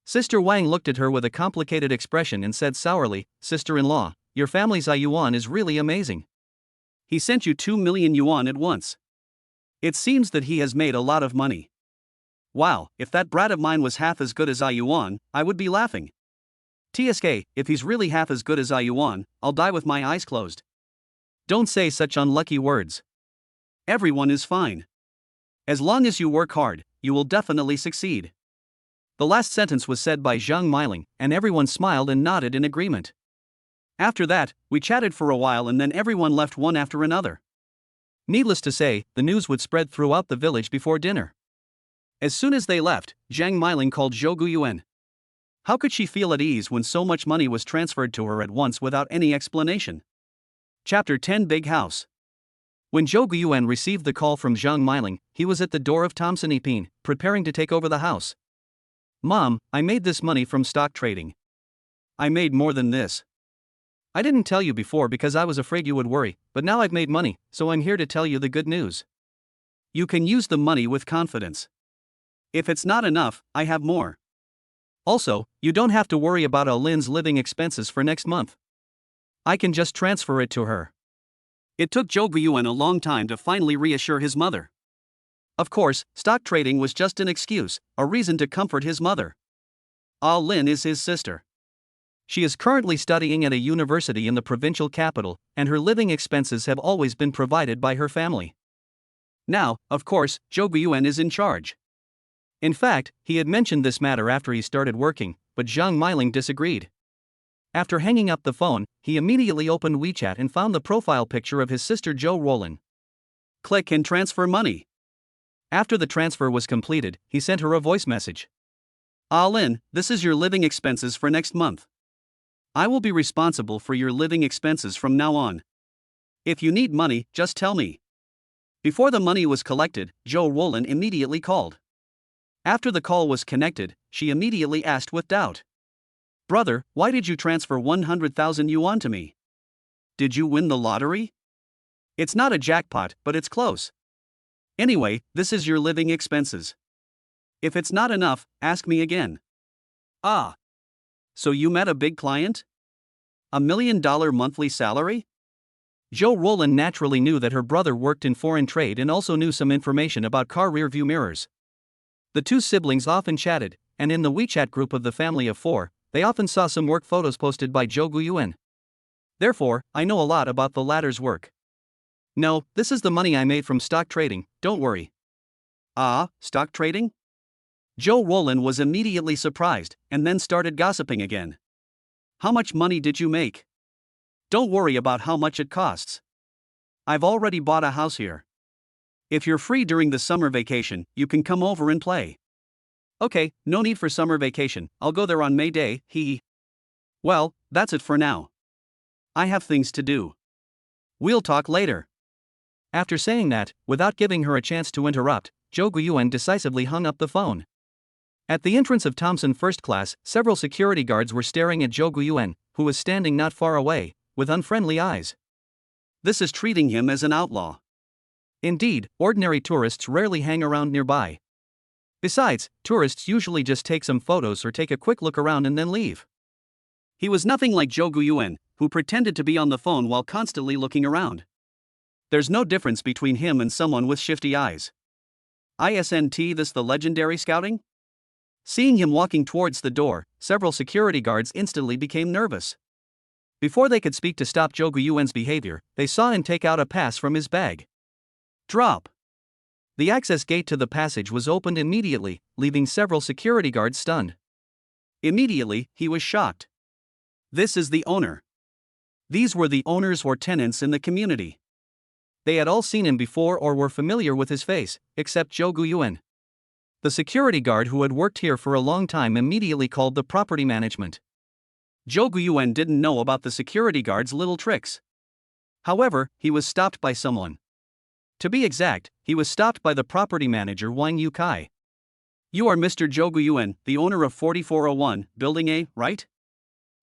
Sister Wang looked at her with a complicated expression and said sourly, Sister-in-law, your family's yuan is really amazing. He sent you 2 million yuan at once. It seems that he has made a lot of money. Wow, if that brat of mine was half as good as yuan, I would be laughing. TSK, if he's really half as good as yuan, I'll die with my eyes closed. Don't say such unlucky words. Everyone is fine. As long as you work hard, you will definitely succeed. The last sentence was said by Zhang Meiling, and everyone smiled and nodded in agreement. After that, we chatted for a while and then everyone left one after another. Needless to say, the news would spread throughout the village before dinner. As soon as they left, Zhang Meiling called Zhou Guiyuan. How could she feel at ease when so much money was transferred to her at once without any explanation? Chapter 10 Big House. When Zhou Guiyuan received the call from Zhang Meiling, he was at the door of Thompson Epine, preparing to take over the house. Mom, I made this money from stock trading. I made more than this. I didn't tell you before because I was afraid you would worry, but now I've made money, so I'm here to tell you the good news. You can use the money with confidence. If it's not enough, I have more. Also, you don't have to worry about Lin's living expenses for next month. I can just transfer it to her. It took Zhou Guiyuan a long time to finally reassure his mother. Of course, stock trading was just an excuse, a reason to comfort his mother. Lin is his sister. She is currently studying at a university in the provincial capital, and her living expenses have always been provided by her family. Now, of course, Zhou Guiyuan is in charge. In fact, he had mentioned this matter after he started working, but Zhang Meiling disagreed. After hanging up the phone, he immediately opened WeChat and found the profile picture of his sister Zhou Roland. Click and transfer money. After the transfer was completed, he sent her a voice message. Lin, this is your living expenses for next month. I will be responsible for your living expenses from now on. If you need money, just tell me. Before the money was collected, Zhou Roland immediately called. After the call was connected, she immediately asked with doubt. Brother, why did you transfer 100,000 yuan to me? Did you win the lottery? It's not a jackpot, but it's close. Anyway, this is your living expenses. If it's not enough, ask me again. So you met a big client? $1 million monthly salary? Zhou Roland naturally knew that her brother worked in foreign trade and also knew some information about car rear-view mirrors. The two siblings often chatted, and in the WeChat group of the family of four, they often saw some work photos posted by Zhou Guiyuan. Therefore, I know a lot about the latter's work. No, this is the money I made from stock trading, don't worry. Stock trading? Zhou Roland was immediately surprised, and then started gossiping again. How much money did you make? Don't worry about how much it costs. I've already bought a house here. If you're free during the summer vacation, you can come over and play. Okay, no need for summer vacation, I'll go there on May Day, Well, that's it for now. I have things to do. We'll talk later. After saying that, without giving her a chance to interrupt, Zhou Guiyuan decisively hung up the phone. At the entrance of Thompson First Class, several security guards were staring at Zhou Guiyuan, who was standing not far away, with unfriendly eyes. This is treating him as an outlaw. Indeed, ordinary tourists rarely hang around nearby. Besides, tourists usually just take some photos or take a quick look around and then leave. He was nothing like Zhou Guiyuan, who pretended to be on the phone while constantly looking around. There's no difference between him and someone with shifty eyes. Isn't this the legendary scouting? Seeing him walking towards the door, several security guards instantly became nervous. Before they could speak to stop Zhou Guiyuan's behavior, they saw him take out a pass from his bag. Drop. The access gate to the passage was opened immediately, leaving several security guards stunned. Immediately, he was shocked. This is the owner. These were the owners or tenants in the community. They had all seen him before or were familiar with his face, except Zhou Guiyuan. The security guard who had worked here for a long time immediately called the property management. Zhou Guiyuan didn't know about the security guard's little tricks. However, he was stopped by someone. To be exact, he was stopped by the property manager Wang Yukai. You are Mr. Zhou Guiyuan, the owner of 4401, Building A, right?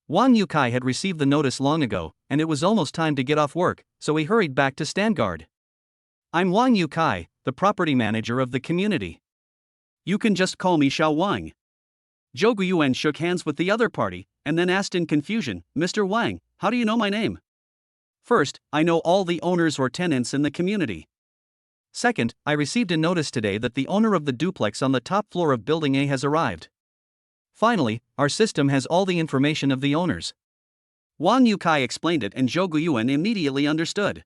Wang Yukai had received the notice long ago, and it was almost time to get off work, so he hurried back to stand guard. I'm Wang Yukai, the property manager of the community. You can just call me Xiao Wang. Zhou Guiyuan shook hands with the other party, and then asked in confusion, Mr. Wang, how do you know my name? First, I know all the owners or tenants in the community. Second, I received a notice today that the owner of the duplex on the top floor of Building A has arrived. Finally, our system has all the information of the owners. Wang Yukai explained it and Zhou Guiyuan immediately understood.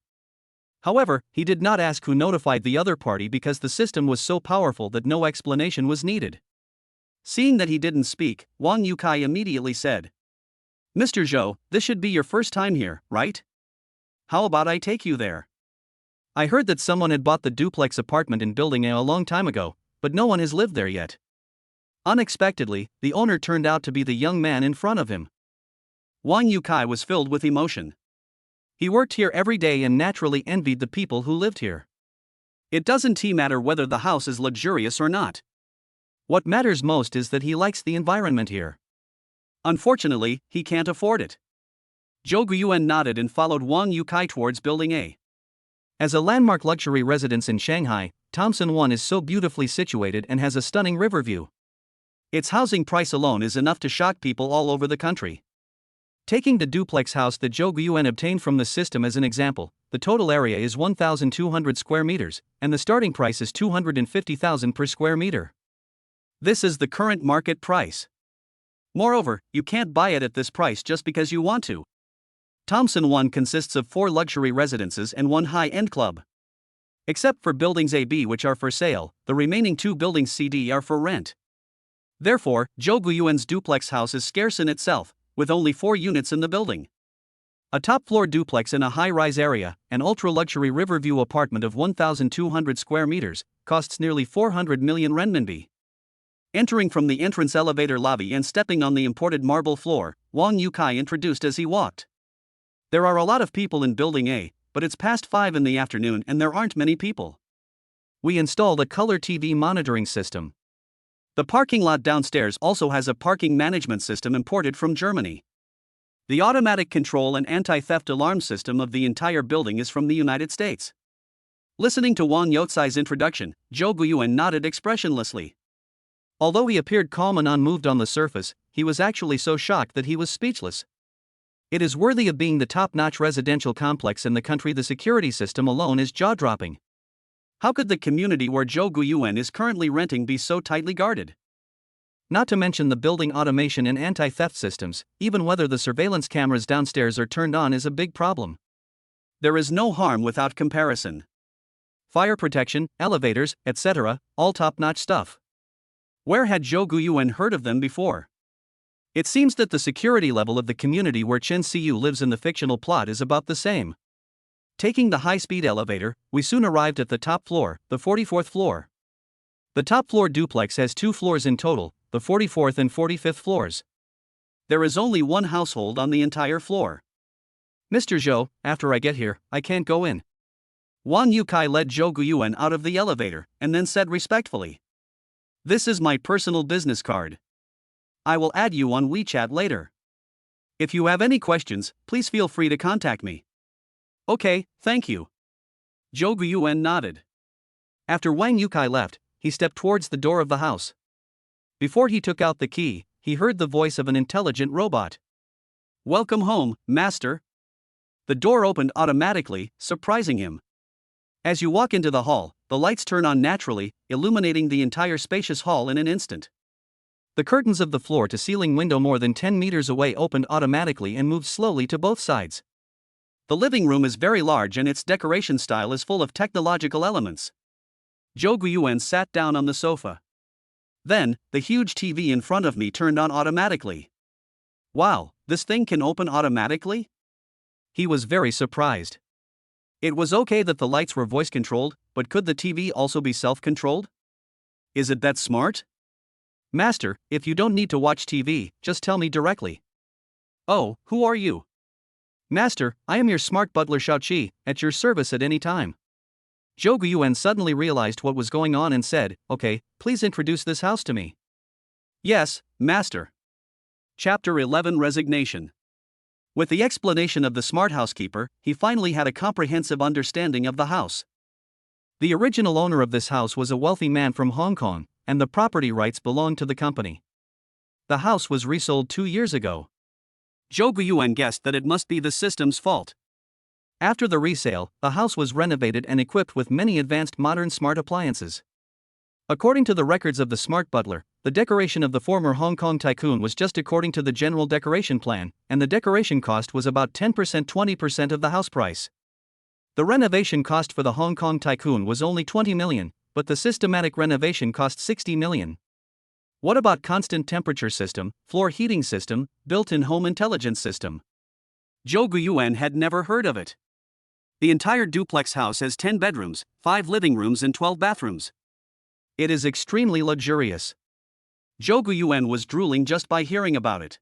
However, he did not ask who notified the other party because the system was so powerful that no explanation was needed. Seeing that he didn't speak, Wang Yukai immediately said, "Mr. Zhou, this should be your first time here, right? How about I take you there? I heard that someone had bought the duplex apartment in Building A long time ago, but no one has lived there yet." Unexpectedly, the owner turned out to be the young man in front of him. Wang Yukai was filled with emotion. He worked here every day and naturally envied the people who lived here. It doesn't matter whether the house is luxurious or not. What matters most is that he likes the environment here. Unfortunately, he can't afford it. Zhou Guiyuan nodded and followed Wang Yukai towards Building A. As a landmark luxury residence in Shanghai, Thompson 1 is so beautifully situated and has a stunning river view. Its housing price alone is enough to shock people all over the country. Taking the duplex house that Zhou Guiyuan obtained from the system as an example, the total area is 1,200 square meters, and the starting price is 250,000 per square meter. This is the current market price. Moreover, you can't buy it at this price just because you want to. Thompson 1 consists of 4 luxury residences and 1 high-end club. Except for buildings A, B which are for sale, the remaining 2 buildings C, D are for rent. Therefore, Zhou Guiyuan's duplex house is scarce in itself, with only 4 units in the building. A top-floor duplex in a high-rise area, an ultra-luxury river-view apartment of 1,200 square meters, costs nearly 400 million renminbi. Entering from the entrance elevator lobby and stepping on the imported marble floor, Wang Yukai introduced as he walked. There are a lot of people in Building A, but it's past 5 in the afternoon and there aren't many people. We installed a color TV monitoring system. The parking lot downstairs also has a parking management system imported from Germany. The automatic control and anti-theft alarm system of the entire building is from the United States. Listening to Wang Yutsai's introduction, Zhou Guiyuan nodded expressionlessly. Although he appeared calm and unmoved on the surface, he was actually so shocked that he was speechless. It is worthy of being the top-notch residential complex in the country. The security system alone is jaw-dropping. How could the community where Zhou Guiyuan is currently renting be so tightly guarded? Not to mention the building automation and anti-theft systems, even whether the surveillance cameras downstairs are turned on is a big problem. There is no harm without comparison. Fire protection, elevators, etc., all top-notch stuff. Where had Zhou Guiyuan heard of them before? It seems that the security level of the community where Chen Xiu lives in the fictional plot is about the same. Taking the high-speed elevator, we soon arrived at the top floor, the 44th floor. The top floor duplex has 2 floors in total, the 44th and 45th floors. There is only 1 household on the entire floor. "Mr. Zhou, after I get here, I can't go in." Wang Yukai led Zhou Guiyuan out of the elevator, and then said respectfully, "This is my personal business card. I will add you on WeChat later. If you have any questions, please feel free to contact me." "Okay, thank you." Zhou Guiyuan nodded. After Wang Yukai left, he stepped towards the door of the house. Before he took out the key, he heard the voice of an intelligent robot. "Welcome home, master." The door opened automatically, surprising him. As you walk into the hall, the lights turn on naturally, illuminating the entire spacious hall in an instant. The curtains of the floor-to-ceiling window more than 10 meters away opened automatically and moved slowly to both sides. The living room is very large and its decoration style is full of technological elements. Zhou Guiyuan sat down on the sofa. Then, the huge TV in front of me turned on automatically. "Wow, this thing can open automatically?" He was very surprised. It was okay that the lights were voice-controlled, but could the TV also be self-controlled? Is it that smart? "Master, if you don't need to watch TV, just tell me directly." "Oh, who are you?" "Master, I am your smart butler Shaoqi, at your service at any time." Zhou Guiyuan suddenly realized what was going on and said, "Okay, please introduce this house to me." "Yes, master." Chapter 11 Resignation. With the explanation of the smart housekeeper, he finally had a comprehensive understanding of the house. The original owner of this house was a wealthy man from Hong Kong, and the property rights belonged to the company. The house was resold 2 years ago. Zhou Guiyuan guessed that it must be the system's fault. After the resale, the house was renovated and equipped with many advanced modern smart appliances. According to the records of the smart butler, the decoration of the former Hong Kong tycoon was just according to the general decoration plan, and the decoration cost was about 10%-20% of the house price. The renovation cost for the Hong Kong Tycoon was only 20 million, but the systematic renovation cost 60 million. What about constant temperature system, floor heating system, built-in home intelligence system? Zhou Guiyuan had never heard of it. The entire duplex house has 10 bedrooms, 5 living rooms and 12 bathrooms. It is extremely luxurious. Zhou Guiyuan was drooling just by hearing about it.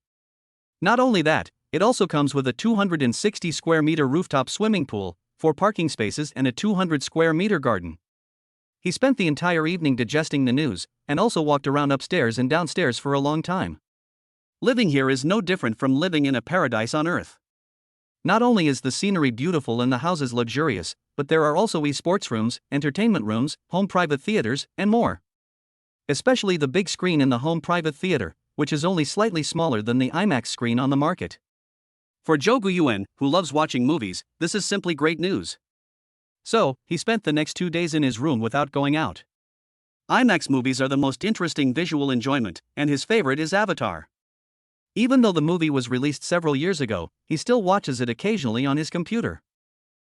Not only that, it also comes with a 260 square meter rooftop swimming pool, 4 parking spaces and a 200 square meter garden. He spent the entire evening digesting the news, and also walked around upstairs and downstairs for a long time. Living here is no different from living in a paradise on earth. Not only is the scenery beautiful and the houses luxurious, but there are also e-sports rooms, entertainment rooms, home private theaters, and more. Especially the big screen in the home private theater, which is only slightly smaller than the IMAX screen on the market. For Zhou Guiyuan, who loves watching movies, this is simply great news. So, he spent the next 2 days in his room without going out. IMAX movies are the most interesting visual enjoyment, and his favorite is Avatar. Even though the movie was released several years ago, he still watches it occasionally on his computer.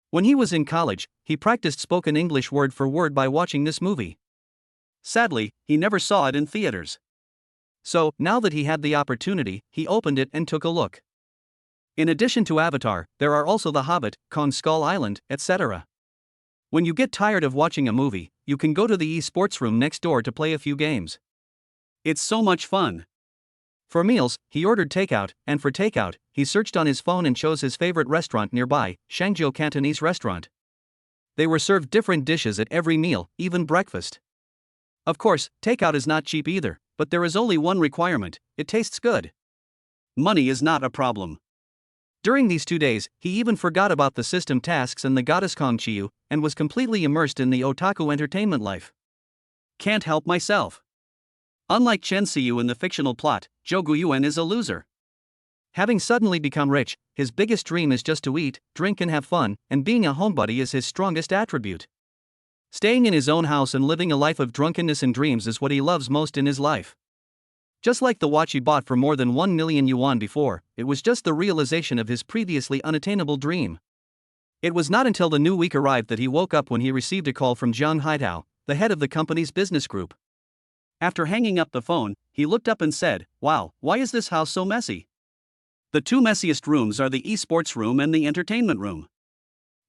When he was in college, he practiced spoken English word for word by watching this movie. Sadly, he never saw it in theaters. So, now that he had the opportunity, he opened it and took a look. In addition to Avatar, there are also The Hobbit, Kong Skull Island, etc. When you get tired of watching a movie, you can go to the e-sports room next door to play a few games. It's so much fun. For meals, he ordered takeout, and for takeout, he searched on his phone and chose his favorite restaurant nearby, Shangzhou Cantonese Restaurant. They were served different dishes at every meal, even breakfast. Of course, takeout is not cheap either, but there is only one requirement: it tastes good. Money is not a problem. During these 2 days, he even forgot about the system tasks and the goddess Kong Chiyu, and was completely immersed in the otaku entertainment life. Can't help myself. Unlike Chen Xiyu in the fictional plot, Zhou Guiyuan is a loser. Having suddenly become rich, his biggest dream is just to eat, drink and have fun, and being a homebody is his strongest attribute. Staying in his own house and living a life of drunkenness and dreams is what he loves most in his life. Just like the watch he bought for more than 1 million yuan before, it was just the realization of his previously unattainable dream. It was not until the new week arrived that he woke up when he received a call from Jiang Haitao, the head of the company's business group. After hanging up the phone, he looked up and said, "Wow, why is this house so messy?" The 2 messiest rooms are the esports room and the entertainment room.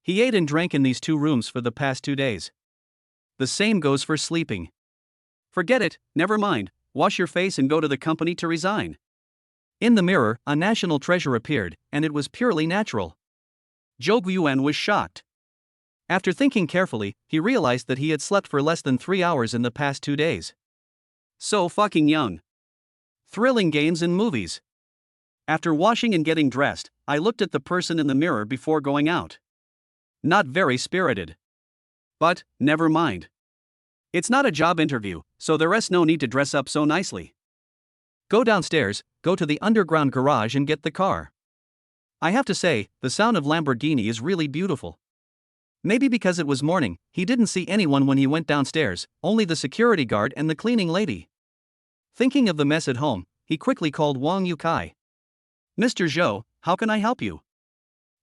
He ate and drank in these 2 rooms for the past 2 days. The same goes for sleeping. Forget it, never mind, wash your face and go to the company to resign. In the mirror, a national treasure appeared, and it was purely natural. Zhou Guiyuan was shocked. After thinking carefully, he realized that he had slept for less than 3 hours in the past 2 days. So fucking young. Thrilling games and movies. After washing and getting dressed, I looked at the person in the mirror before going out. Not very spirited. But, never mind. It's not a job interview, so there's no need to dress up so nicely. Go downstairs, go to the underground garage and get the car. I have to say, the sound of Lamborghini is really beautiful. Maybe because it was morning, he didn't see anyone when he went downstairs, only the security guard and the cleaning lady. Thinking of the mess at home, he quickly called Wang Yukai. "Mr. Zhou, how can I help you?"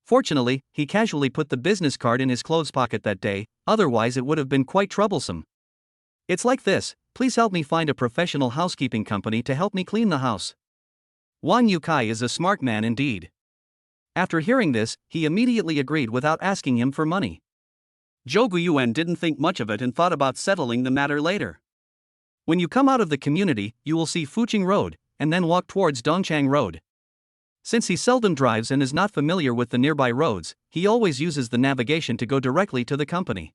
Fortunately, he casually put the business card in his clothes pocket that day, otherwise it would have been quite troublesome. "It's like this, please help me find a professional housekeeping company to help me clean the house." Wang Yukai is a smart man indeed. After hearing this, he immediately agreed without asking him for money. Zhou Guiyuan didn't think much of it and thought about settling the matter later. When you come out of the community, you will see Fuqing Road, and then walk towards Dongchang Road. Since he seldom drives and is not familiar with the nearby roads, he always uses the navigation to go directly to the company.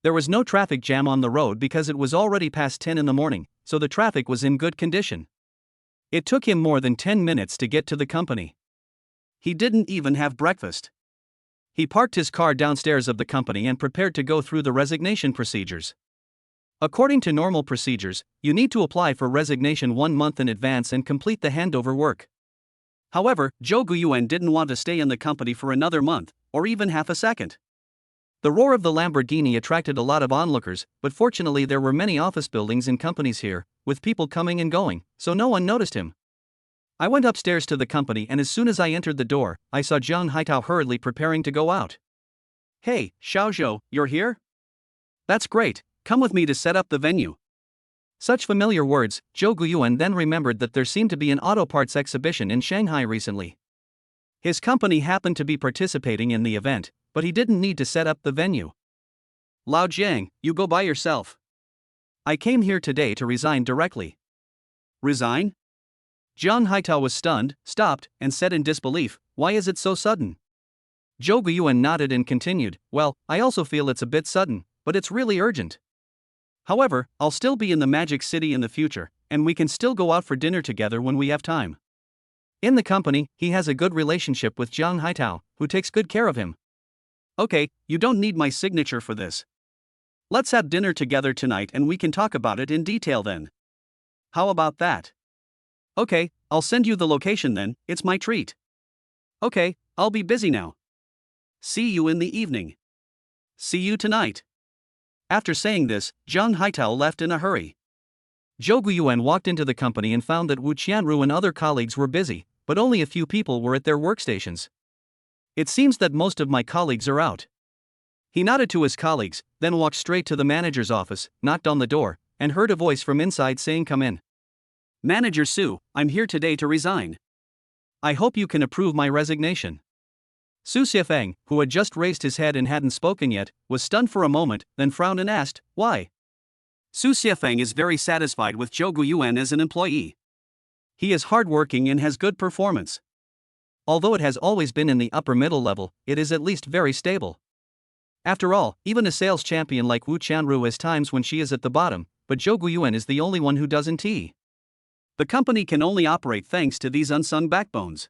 There was no traffic jam on the road because it was already past 10 in the morning, so the traffic was in good condition. It took him more than 10 minutes to get to the company. He didn't even have breakfast. He parked his car downstairs of the company and prepared to go through the resignation procedures. According to normal procedures, you need to apply for resignation 1 month in advance and complete the handover work. However, Zhou Guiyuan didn't want to stay in the company for another month, or even half a second. The roar of the Lamborghini attracted a lot of onlookers, but fortunately there were many office buildings and companies here, with people coming and going, so no one noticed him. I went upstairs to the company and as soon as I entered the door, I saw Jiang Haitao hurriedly preparing to go out. Hey, Xiaozhou, you're here? That's great, come with me to set up the venue. Such familiar words, Zhou Guiyuan then remembered that there seemed to be an auto parts exhibition in Shanghai recently. His company happened to be participating in the event, but he didn't need to set up the venue. Lao Jiang, you go by yourself. I came here today to resign directly. Resign? Jiang Haitao was stunned, stopped, and said in disbelief, why is it so sudden? Zhou Guiyuan nodded and continued, well, I also feel it's a bit sudden, but it's really urgent. However, I'll still be in the Magic City in the future, and we can still go out for dinner together when we have time. In the company, he has a good relationship with Jiang Haitao, who takes good care of him. Okay, you don't need my signature for this. Let's have dinner together tonight and we can talk about it in detail then. How about that? Okay, I'll send you the location then, it's my treat. Okay, I'll be busy now. See you in the evening. See you tonight. After saying this, Jiang Haitao left in a hurry. Zhou Guiyuan walked into the company and found that Wu Qianru and other colleagues were busy, but only a few people were at their workstations. It seems that most of my colleagues are out. He nodded to his colleagues, then walked straight to the manager's office, knocked on the door, and heard a voice from inside saying, "Come in. Manager Su, I'm here today to resign. I hope you can approve my resignation." Su Xiefeng, who had just raised his head and hadn't spoken yet, was stunned for a moment, then frowned and asked, why? Su Xiefeng is very satisfied with Zhou Guiyuan as an employee. He is hardworking and has good performance. Although it has always been in the upper middle level, it is at least very stable. After all, even a sales champion like Wu Qianru has times when she is at the bottom, but Zhou Guiyuan is the only one who doesn't. The company can only operate thanks to these unsung backbones.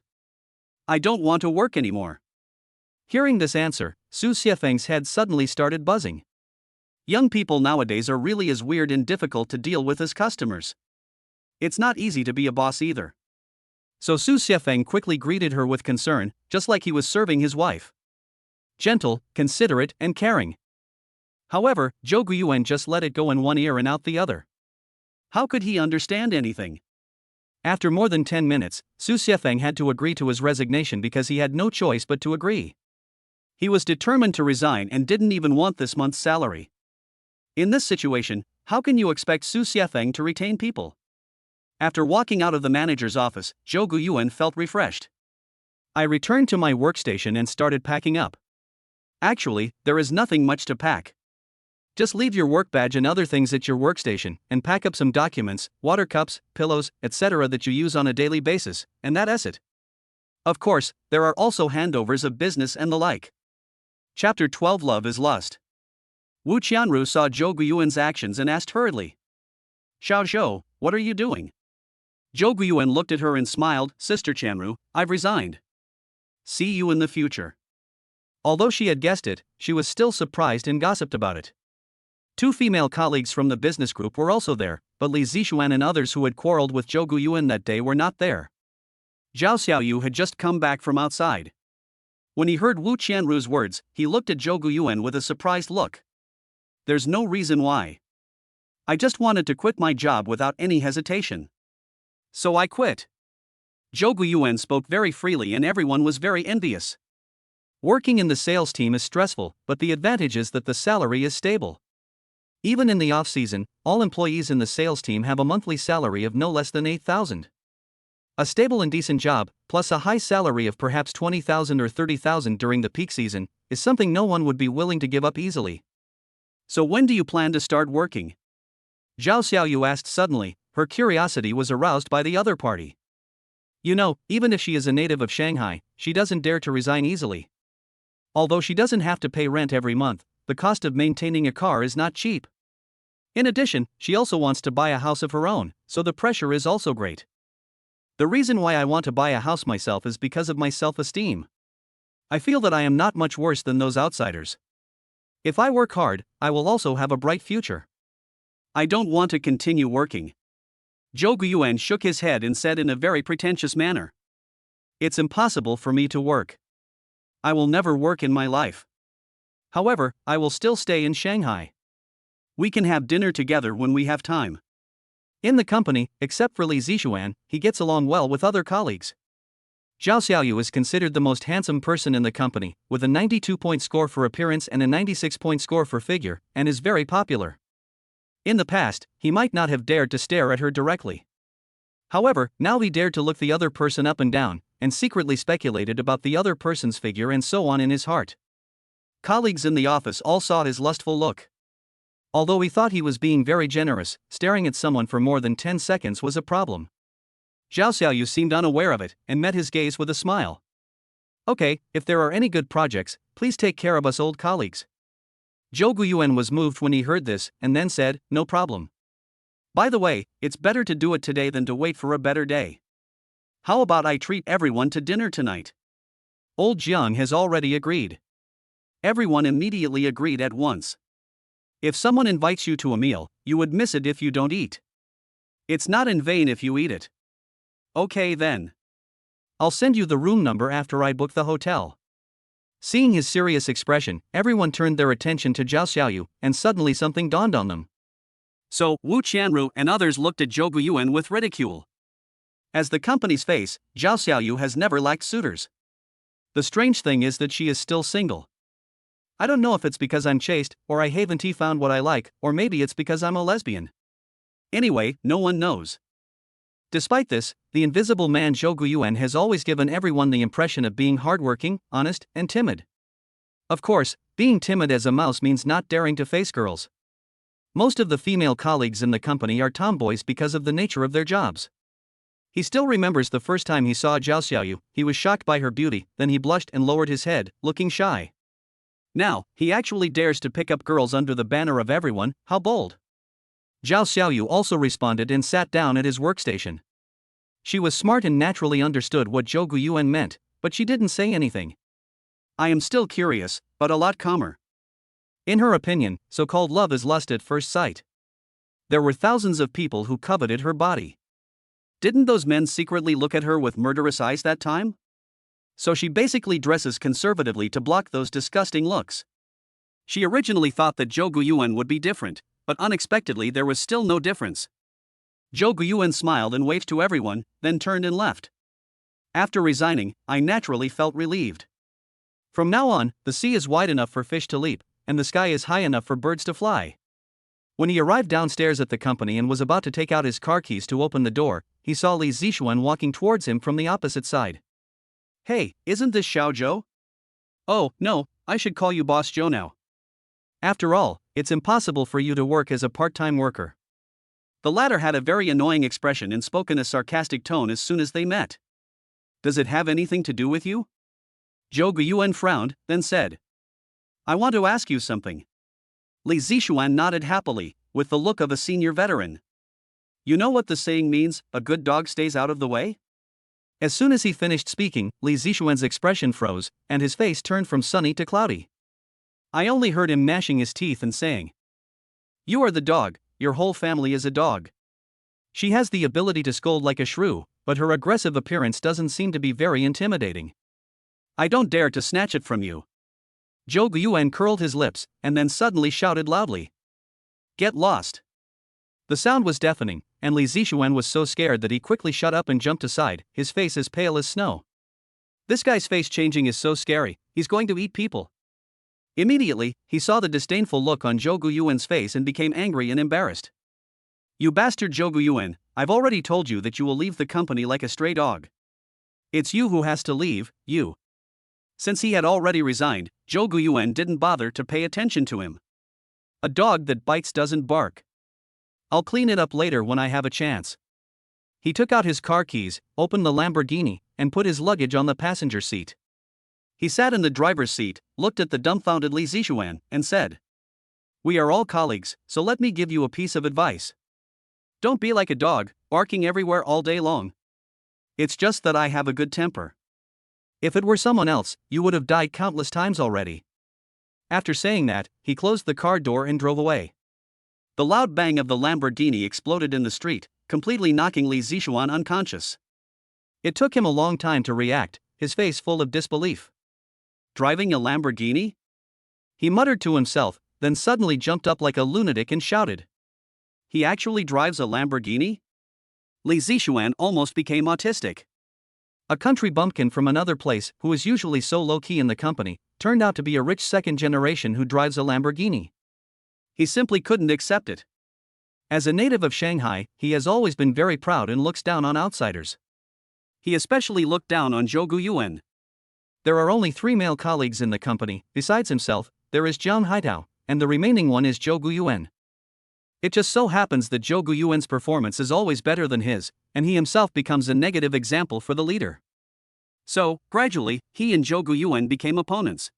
I don't want to work anymore. Hearing this answer, Su Xiefeng's head suddenly started buzzing. Young people nowadays are really as weird and difficult to deal with as customers. It's not easy to be a boss either. So Su Xiefeng quickly greeted her with concern, just like he was serving his wife. Gentle, considerate, and caring. However, Zhou Guiyuan just let it go in one ear and out the other. How could he understand anything? After more than 10 minutes, Su Xiefeng had to agree to his resignation because he had no choice but to agree. He was determined to resign and didn't even want this month's salary. In this situation, how can you expect Su Xiefeng to retain people? After walking out of the manager's office, Zhou Guiyuan felt refreshed. I returned to my workstation and started packing up. Actually, there is nothing much to pack. Just leave your work badge and other things at your workstation, and pack up some documents, water cups, pillows, etc. that you use on a daily basis, and that's it. Of course, there are also handovers of business and the like. Chapter 12 Love is Lust. Wu Qianru saw Zhou Guiyuan's actions and asked hurriedly, Xiaozhou, what are you doing? Zhou Guiyuan looked at her and smiled, Sister Qianru, I've resigned. See you in the future. Although she had guessed it, she was still surprised and gossiped about it. Two female colleagues from the business group were also there, but Li Zixuan and others who had quarreled with Zhou Guiyuan that day were not there. Zhao Xiaoyu had just come back from outside. When he heard Wu Qianru's words, he looked at Zhou Guiyuan with a surprised look. There's no reason why. I just wanted to quit my job without any hesitation. So I quit. Zhou Guiyuan spoke very freely and everyone was very envious. Working in the sales team is stressful, but the advantage is that the salary is stable. Even in the off-season, all employees in the sales team have a monthly salary of no less than 8,000. A stable and decent job, plus a high salary of perhaps 20,000 or 30,000 during the peak season, is something no one would be willing to give up easily. So when do you plan to start working? Zhao Xiaoyu asked suddenly, her curiosity was aroused by the other party. You know, even if she is a native of Shanghai, she doesn't dare to resign easily. Although she doesn't have to pay rent every month, the cost of maintaining a car is not cheap. In addition, she also wants to buy a house of her own, so the pressure is also great. The reason why I want to buy a house myself is because of my self-esteem. I feel that I am not much worse than those outsiders. If I work hard, I will also have a bright future. I don't want to continue working. Zhou Guiyuan shook his head and said in a very pretentious manner. It's impossible for me to work. I will never work in my life. However, I will still stay in Shanghai. We can have dinner together when we have time. In the company, except for Li Zixuan, he gets along well with other colleagues. Zhao Xiaoyu is considered the most handsome person in the company, with a 92-point score for appearance and a 96-point score for figure, and is very popular. In the past, he might not have dared to stare at her directly. However, now he dared to look the other person up and down, and secretly speculated about the other person's figure and so on in his heart. Colleagues in the office all saw his lustful look. Although he thought he was being very generous, staring at someone for more than 10 seconds was a problem. Zhao Xiaoyu seemed unaware of it, and met his gaze with a smile. Okay, if there are any good projects, please take care of us old colleagues. Zhou Guiyuan was moved when he heard this, and then said, no problem. By the way, it's better to do it today than to wait for a better day. How about I treat everyone to dinner tonight? Old Jiang has already agreed. Everyone immediately agreed at once. If someone invites you to a meal, you would miss it if you don't eat. It's not in vain if you eat it. Okay then. I'll send you the room number after I book the hotel. Seeing his serious expression, everyone turned their attention to Zhao Xiaoyu, and suddenly something dawned on them. So, Wu Qianru and others looked at Zhou Guiyuan with ridicule. As the company's face, Zhao Xiaoyu has never lacked suitors. The strange thing is that she is still single. I don't know if it's because I'm chaste, or I haven't found what I like, or maybe it's because I'm a lesbian. Anyway, no one knows. Despite this, the invisible man Zhou Guiyuan has always given everyone the impression of being hardworking, honest, and timid. Of course, being timid as a mouse means not daring to face girls. Most of the female colleagues in the company are tomboys because of the nature of their jobs. He still remembers the first time he saw Zhao Xiaoyu. He was shocked by her beauty, then he blushed and lowered his head, looking shy. Now, he actually dares to pick up girls under the banner of everyone. How bold! Zhao Xiaoyu also responded and sat down at his workstation. She was smart and naturally understood what Zhou Guiyuan meant, but she didn't say anything. I am still curious, but a lot calmer. In her opinion, so-called love is lust at first sight. There were thousands of people who coveted her body. Didn't those men secretly look at her with murderous eyes that time? So she basically dresses conservatively to block those disgusting looks. She originally thought that Zhou Guiyuan would be different, but unexpectedly there was still no difference. Zhou Guiyuan smiled and waved to everyone, then turned and left. After resigning, I naturally felt relieved. From now on, the sea is wide enough for fish to leap, and the sky is high enough for birds to fly. When he arrived downstairs at the company and was about to take out his car keys to open the door, he saw Li Zixuan walking towards him from the opposite side. Hey, isn't this Xiao Zhou? Oh, no, I should call you Boss Zhou now. After all, it's impossible for you to work as a part-time worker. The latter had a very annoying expression and spoke in a sarcastic tone as soon as they met. Does it have anything to do with you? Zhou Guiyuan frowned, then said. I want to ask you something. Li Zixuan nodded happily, with the look of a senior veteran. You know what the saying means, a good dog stays out of the way? As soon as he finished speaking, Li Zixuan's expression froze, and his face turned from sunny to cloudy. I only heard him gnashing his teeth and saying. You are the dog, your whole family is a dog. She has the ability to scold like a shrew, but her aggressive appearance doesn't seem to be very intimidating. I don't dare to snatch it from you. Zhou Guiyuan curled his lips, and then suddenly shouted loudly. Get lost. The sound was deafening, and Li Zixuan was so scared that he quickly shut up and jumped aside, his face as pale as snow. This guy's face changing is so scary, he's going to eat people. Immediately, he saw the disdainful look on Zhou Guiyuan's face and became angry and embarrassed. You bastard Zhou Guiyuan, I've already told you that you will leave the company like a stray dog. It's you who has to leave, you. Since he had already resigned, Zhou Guiyuan didn't bother to pay attention to him. A dog that bites doesn't bark. I'll clean it up later when I have a chance. He took out his car keys, opened the Lamborghini, and put his luggage on the passenger seat. He sat in the driver's seat, looked at the dumbfounded Li Zixuan, and said. We are all colleagues, so let me give you a piece of advice. Don't be like a dog, barking everywhere all day long. It's just that I have a good temper. If it were someone else, you would have died countless times already. After saying that, he closed the car door and drove away. The loud bang of the Lamborghini exploded in the street, completely knocking Li Zixuan unconscious. It took him a long time to react, his face full of disbelief. Driving a Lamborghini? He muttered to himself, then suddenly jumped up like a lunatic and shouted. He actually drives a Lamborghini? Li Zixuan almost became autistic. A country bumpkin from another place, who is usually so low-key in the company, turned out to be a rich second generation who drives a Lamborghini. He simply couldn't accept it. As a native of Shanghai, he has always been very proud and looks down on outsiders. He especially looked down on Zhou Guiyuan. There are only 3 male colleagues in the company. Besides himself, there is Jiang Haitao, and the remaining one is Zhou Guiyuan. It just so happens that Zhou Guiyuan's performance is always better than his, and he himself becomes a negative example for the leader. So, gradually, he and Zhou Guiyuan became opponents.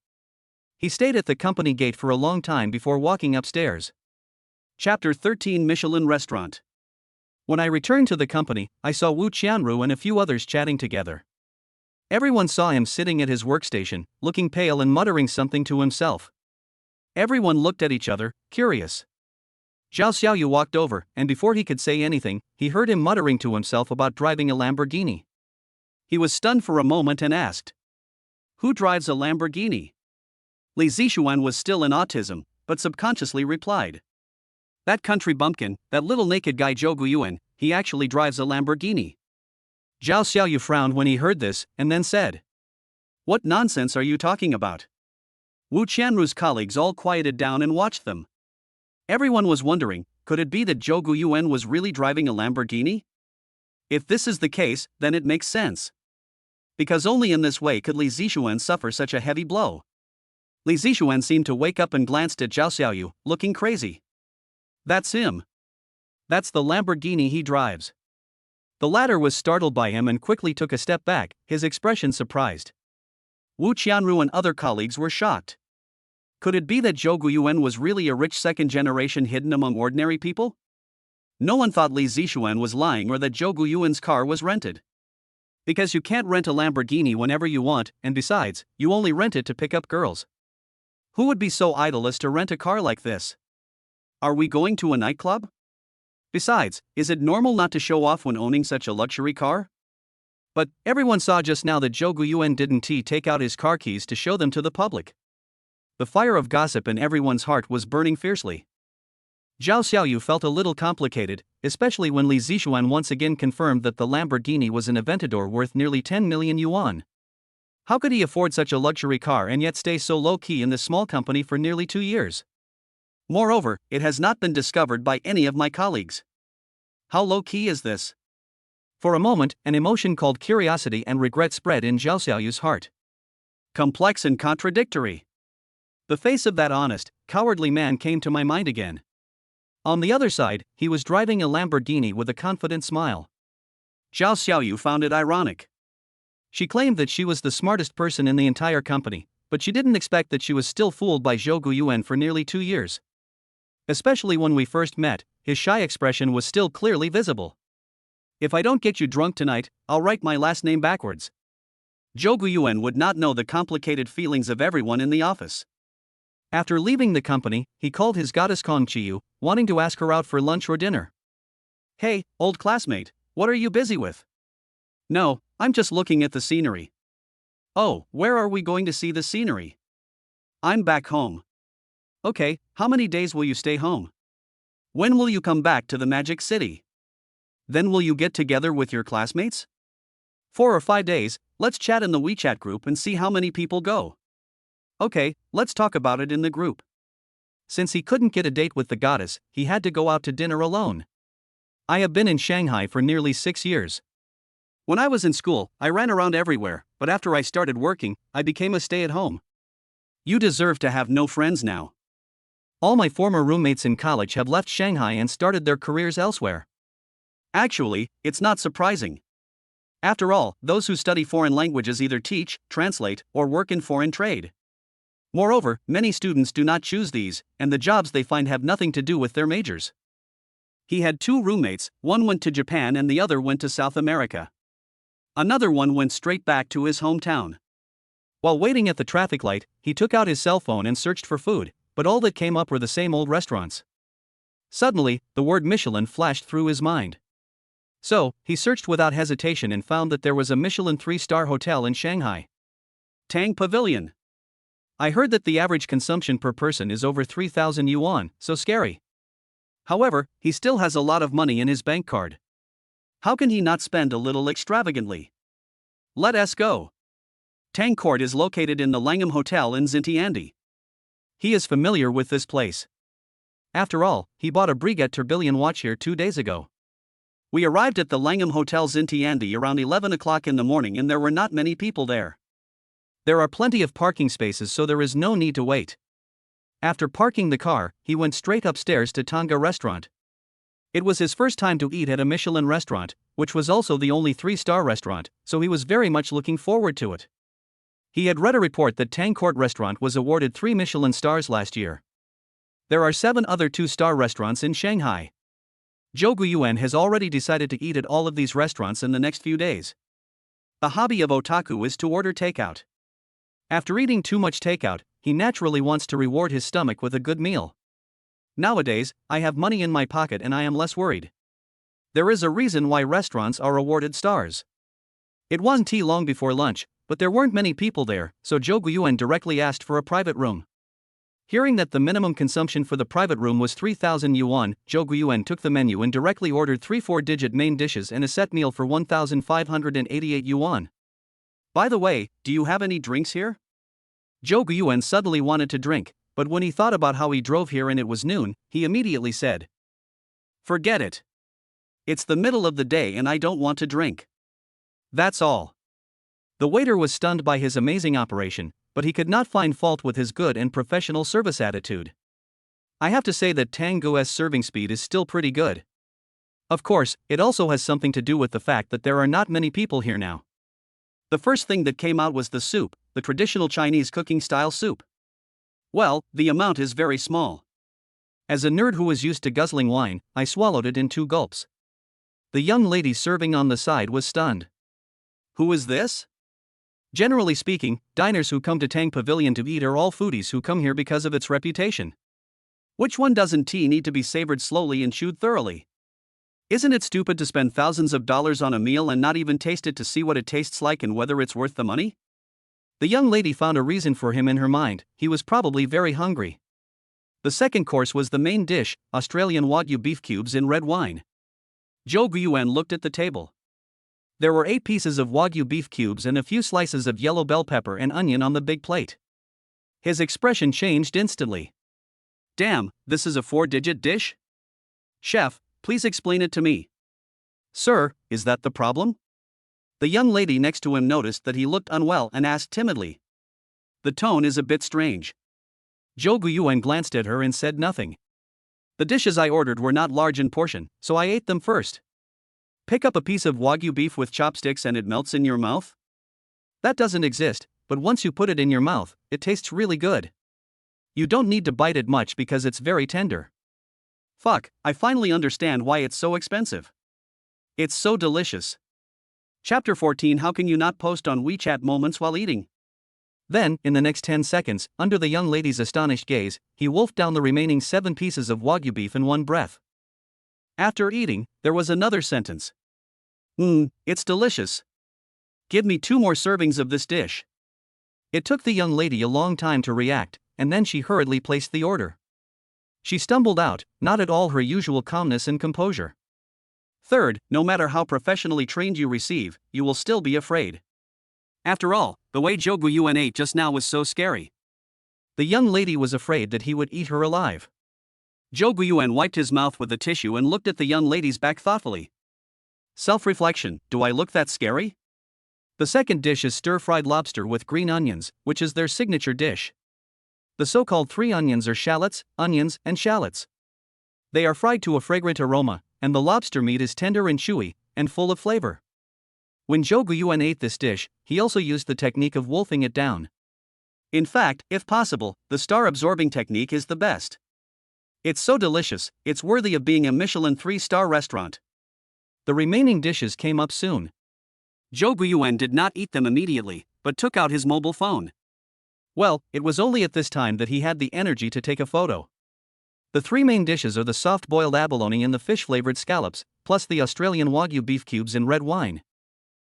He stayed at the company gate for a long time before walking upstairs. Chapter 13 Michelin Restaurant. When I returned to the company, I saw Wu Qianru and a few others chatting together. Everyone saw him sitting at his workstation, looking pale and muttering something to himself. Everyone looked at each other, curious. Zhao Xiaoyu walked over, and before he could say anything, he heard him muttering to himself about driving a Lamborghini. He was stunned for a moment and asked, "Who drives a Lamborghini?" Li Zixuan was still in autism, but subconsciously replied, "That country bumpkin, that little naked guy Zhou Guiyuan, he actually drives a Lamborghini." Zhao Xiaoyu frowned when he heard this, and then said, "What nonsense are you talking about?" Wu Qianru's colleagues all quieted down and watched them. Everyone was wondering, could it be that Zhou Guiyuan was really driving a Lamborghini? If this is the case, then it makes sense. Because only in this way could Li Zixuan suffer such a heavy blow. Li Zixuan seemed to wake up and glanced at Zhao Xiaoyu, looking crazy. "That's him. That's the Lamborghini he drives." The latter was startled by him and quickly took a step back, his expression surprised. Wu Qianru and other colleagues were shocked. Could it be that Zhou Guiyuan was really a rich second generation hidden among ordinary people? No one thought Li Zixuan was lying or that Zhou Guiyuan's car was rented. Because you can't rent a Lamborghini whenever you want, and besides, you only rent it to pick up girls. Who would be so idle as to rent a car like this? Are we going to a nightclub? Besides, is it normal not to show off when owning such a luxury car? But everyone saw just now that Zhou Guiyuan didn't take out his car keys to show them to the public. The fire of gossip in everyone's heart was burning fiercely. Zhao Xiaoyu felt a little complicated, especially when Li Zixuan once again confirmed that the Lamborghini was an Aventador worth nearly 10 million yuan. How could he afford such a luxury car and yet stay so low-key in this small company for nearly 2 years? Moreover, it has not been discovered by any of my colleagues. How low-key is this? For a moment, an emotion called curiosity and regret spread in Zhao Xiaoyu's heart. Complex and contradictory. The face of that honest, cowardly man came to my mind again. On the other side, he was driving a Lamborghini with a confident smile. Zhao Xiaoyu found it ironic. She claimed that she was the smartest person in the entire company, but she didn't expect that she was still fooled by Zhou Guiyuan for nearly 2 years. Especially when we first met, his shy expression was still clearly visible. "If I don't get you drunk tonight, I'll write my last name backwards." Zhou Guiyuan would not know the complicated feelings of everyone in the office. After leaving the company, he called his goddess Kong Qiyu, wanting to ask her out for lunch or dinner. "Hey, old classmate, what are you busy with?" "No, I'm just looking at the scenery." "Oh, where are we going to see the scenery?" "I'm back home." "Okay, how many days will you stay home? When will you come back to the Magic City? Then will you get together with your classmates?" 4 or 5 days, let's chat in the WeChat group and see how many people go." "Okay, let's talk about it in the group." Since he couldn't get a date with the goddess, he had to go out to dinner alone. I have been in Shanghai for nearly 6 years. When I was in school, I ran around everywhere, but after I started working, I became a stay-at-home. You deserve to have no friends now. All my former roommates in college have left Shanghai and started their careers elsewhere. Actually, it's not surprising. After all, those who study foreign languages either teach, translate, or work in foreign trade. Moreover, many students do not choose these, and the jobs they find have nothing to do with their majors. He had 2 roommates, one went to Japan and the other went to South America. Another one went straight back to his hometown. While waiting at the traffic light, he took out his cell phone and searched for food, but all that came up were the same old restaurants. Suddenly, the word Michelin flashed through his mind. So, he searched without hesitation and found that there was a Michelin 3-star hotel in Shanghai. Tang Pavilion. I heard that the average consumption per person is over 3,000 yuan, so scary. However, he still has a lot of money in his bank card. How can he not spend a little extravagantly? Let us go. Tang Court is located in the Langham Hotel in Zintiandi. He is familiar with this place. After all, he bought a Breguet tourbillon watch here 2 days ago. We arrived at the Langham Hotel Zintiandi around 11 o'clock in the morning and there were not many people there. There are plenty of parking spaces so there is no need to wait. After parking the car, he went straight upstairs to Tanga restaurant. It was his first time to eat at a Michelin restaurant, which was also the only 3-star restaurant, so he was very much looking forward to it. He had read a report that Tang Court restaurant was awarded 3 Michelin stars last year. There are 7 other 2-star restaurants in Shanghai. Jouan has already decided to eat at all of these restaurants in the next few days. The hobby of otaku is to order takeout. After eating too much takeout, he naturally wants to reward his stomach with a good meal. Nowadays, I have money in my pocket and I am less worried. There is a reason why restaurants are awarded stars. It wasn't long before lunch, but there weren't many people there, so Jouan directly asked for a private room. Hearing that the minimum consumption for the private room was 3,000 yuan, Jouan took the menu and directly ordered 3 4-digit main dishes and a set meal for 1,588 yuan. By the way, do you have any drinks here? Jouan suddenly wanted to drink, but when he thought about how he drove here and it was noon, he immediately said, "Forget it. It's the middle of the day and I don't want to drink. That's all." The waiter was stunned by his amazing operation, but he could not find fault with his good and professional service attitude. I have to say that Tanggu's serving speed is still pretty good. Of course, it also has something to do with the fact that there are not many people here now. The first thing that came out was the soup, the traditional Chinese cooking style soup. Well, the amount is very small. As a nerd who is used to guzzling wine, I swallowed it in 2 gulps. The young lady serving on the side was stunned. Who is this? Generally speaking, diners who come to Tang Pavilion to eat are all foodies who come here because of its reputation. Which one doesn't tea need to be savored slowly and chewed thoroughly? Isn't it stupid to spend thousands of dollars on a meal and not even taste it to see what it tastes like and whether it's worth the money? The young lady found a reason for him in her mind, he was probably very hungry. The second course was the main dish, Australian Wagyu beef cubes in red wine. Jouan looked at the table. There were 8 pieces of Wagyu beef cubes and a few slices of yellow bell pepper and onion on the big plate. His expression changed instantly. Damn, this is a 4-digit dish? Chef, please explain it to me. Sir, is that the problem? The young lady next to him noticed that he looked unwell and asked timidly. The tone is a bit strange. Jouan glanced at her and said nothing. The dishes I ordered were not large in portion, so I ate them first. Pick up a piece of Wagyu beef with chopsticks and it melts in your mouth? That doesn't exist, but once you put it in your mouth, it tastes really good. You don't need to bite it much because it's very tender. Fuck, I finally understand why it's so expensive. It's so delicious. Chapter 14 How can you not post on WeChat moments while eating? Then, in the next 10 seconds, under the young lady's astonished gaze, he wolfed down the remaining 7 pieces of Wagyu beef in one breath. After eating, there was another sentence. It's delicious. Give me 2 more servings of this dish. It took the young lady a long time to react, and then she hurriedly placed the order. She stumbled out, not at all her usual calmness and composure. Third, no matter how professionally trained you receive, you will still be afraid. After all, the way Jouan ate just now was so scary. The young lady was afraid that he would eat her alive. Jouan wiped his mouth with a tissue and looked at the young lady's back thoughtfully. Self-reflection, do I look that scary? The second dish is stir-fried lobster with green onions, which is their signature dish. The so-called 3 onions are shallots, onions, and shallots. They are fried to a fragrant aroma, and the lobster meat is tender and chewy, and full of flavor. When Jouan ate this dish, he also used the technique of wolfing it down. In fact, if possible, the star-absorbing technique is the best. It's so delicious, it's worthy of being a Michelin 3-star restaurant. The remaining dishes came up soon. Jouan did not eat them immediately, but took out his mobile phone. Well, it was only at this time that he had the energy to take a photo. The 3 main dishes are the soft-boiled abalone and the fish-flavored scallops, plus the Australian Wagyu beef cubes in red wine.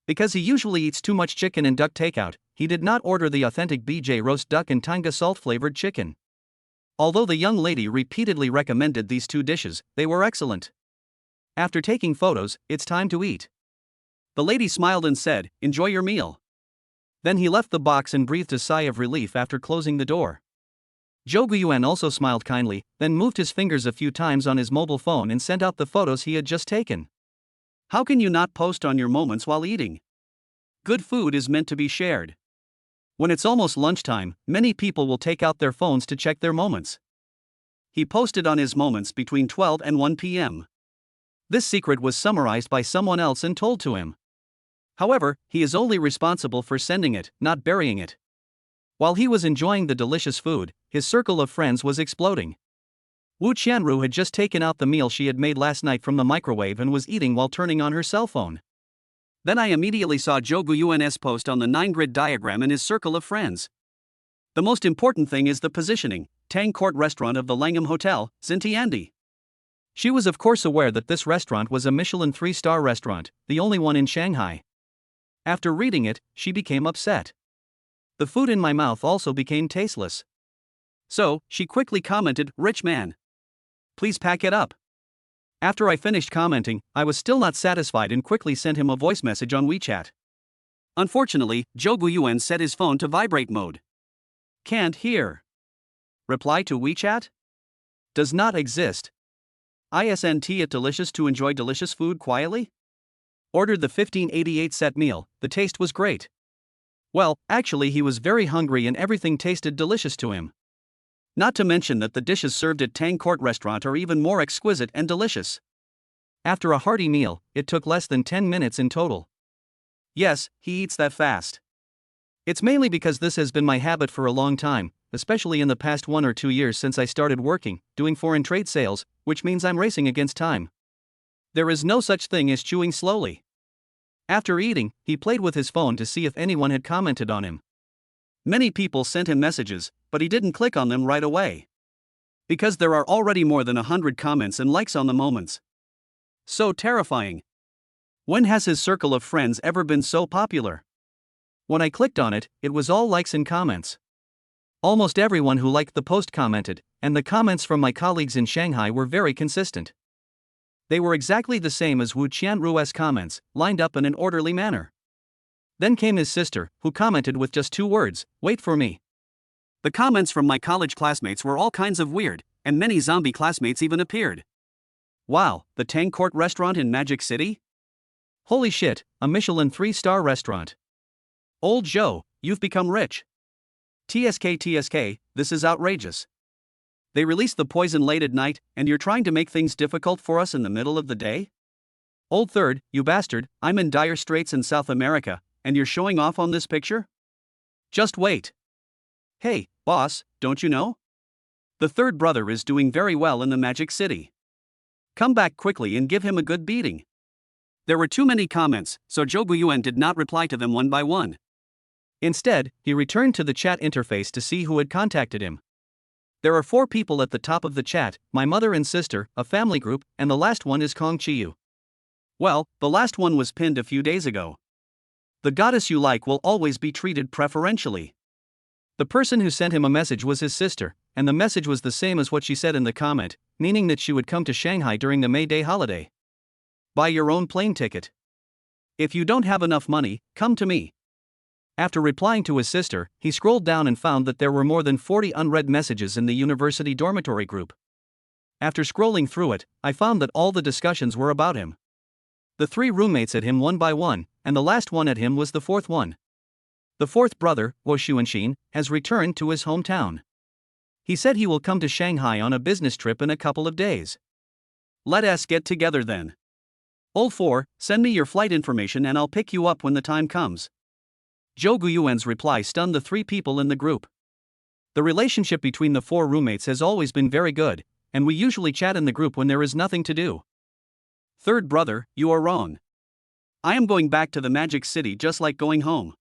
Because he usually eats too much chicken and duck takeout, he did not order the authentic BJ roast duck and Tanga salt-flavored chicken. Although the young lady repeatedly recommended these 2 dishes, they were excellent. After taking photos, it's time to eat. The lady smiled and said, "Enjoy your meal." Then he left the box and breathed a sigh of relief after closing the door. Jouan also smiled kindly, then moved his fingers a few times on his mobile phone and sent out the photos he had just taken. How can you not post on your moments while eating? Good food is meant to be shared. When it's almost lunchtime, many people will take out their phones to check their moments. He posted on his moments between 12 and 1 p.m. This secret was summarized by someone else and told to him. However, he is only responsible for sending it, not burying it. While he was enjoying the delicious food, his circle of friends was exploding. Wu Qianru had just taken out the meal she had made last night from the microwave and was eating while turning on her cell phone. Then I immediately saw Jouan's post on the 9-grid diagram in his circle of friends. The most important thing is the positioning, Tang Court Restaurant of the Langham Hotel, Xintiandi. She was of course aware that this restaurant was a Michelin 3-star restaurant, the only one in Shanghai. After reading it, she became upset. The food in my mouth also became tasteless. So, she quickly commented, "Rich man. Please pack it up." After I finished commenting, I was still not satisfied and quickly sent him a voice message on WeChat. Unfortunately, Jouan set his phone to vibrate mode. Can't hear. Reply to WeChat? Does not exist. Isn't it delicious to enjoy delicious food quietly? Ordered the 1588 set meal, the taste was great. Well, actually he was very hungry and everything tasted delicious to him. Not to mention that the dishes served at Tang Court Restaurant are even more exquisite and delicious. After a hearty meal, it took less than 10 minutes in total. Yes, he eats that fast. It's mainly because this has been my habit for a long time, especially in the past 1 or 2 years since I started working, doing foreign trade sales, which means I'm racing against time. There is no such thing as chewing slowly. After eating, he played with his phone to see if anyone had commented on him. Many people sent him messages, but he didn't click on them right away. Because there are already more than 100 comments and likes on the moments. So terrifying. When has his circle of friends ever been so popular? When I clicked on it, it was all likes and comments. Almost everyone who liked the post commented, and the comments from my colleagues in Shanghai were very consistent. They were exactly the same as Wu Qianru's comments, lined up in an orderly manner. Then came his sister, who commented with just 2 words, "Wait for me." The comments from my college classmates were all kinds of weird, and many zombie classmates even appeared. Wow, the Tang Court Restaurant in Magic City? Holy shit, a Michelin 3-star restaurant. Old Joe, you've become rich. TSK, this is outrageous. They released the poison late at night, and you're trying to make things difficult for us in the middle of the day? Old third, you bastard, I'm in dire straits in South America, and you're showing off on this picture? Just wait. Hey, boss, don't you know? The third brother is doing very well in the Magic City. Come back quickly and give him a good beating. There were too many comments, so Jouan did not reply to them one by one. Instead, he returned to the chat interface to see who had contacted him. There are 4 people at the top of the chat, my mother and sister, a family group, and the last one is Kong Chiyu. Well, the last one was pinned a few days ago. The goddess you like will always be treated preferentially. The person who sent him a message was his sister, and the message was the same as what she said in the comment, meaning that she would come to Shanghai during the May Day holiday. Buy your own plane ticket. If you don't have enough money, come to me. After replying to his sister, he scrolled down and found that there were more than 40 unread messages in the university dormitory group. After scrolling through it, I found that all the discussions were about him. The 3 roommates at him one by one, and the last one at him was the 4th one. The 4th brother, Wo Xuanxin, has returned to his hometown. He said he will come to Shanghai on a business trip in a couple of days. Let us get together then. Old 4, send me your flight information and I'll pick you up when the time comes. Jouan's reply stunned the 3 people in the group. The relationship between the 4 roommates has always been very good, and we usually chat in the group when there is nothing to do. Third brother, you are wrong. I am going back to the Magic City just like going home.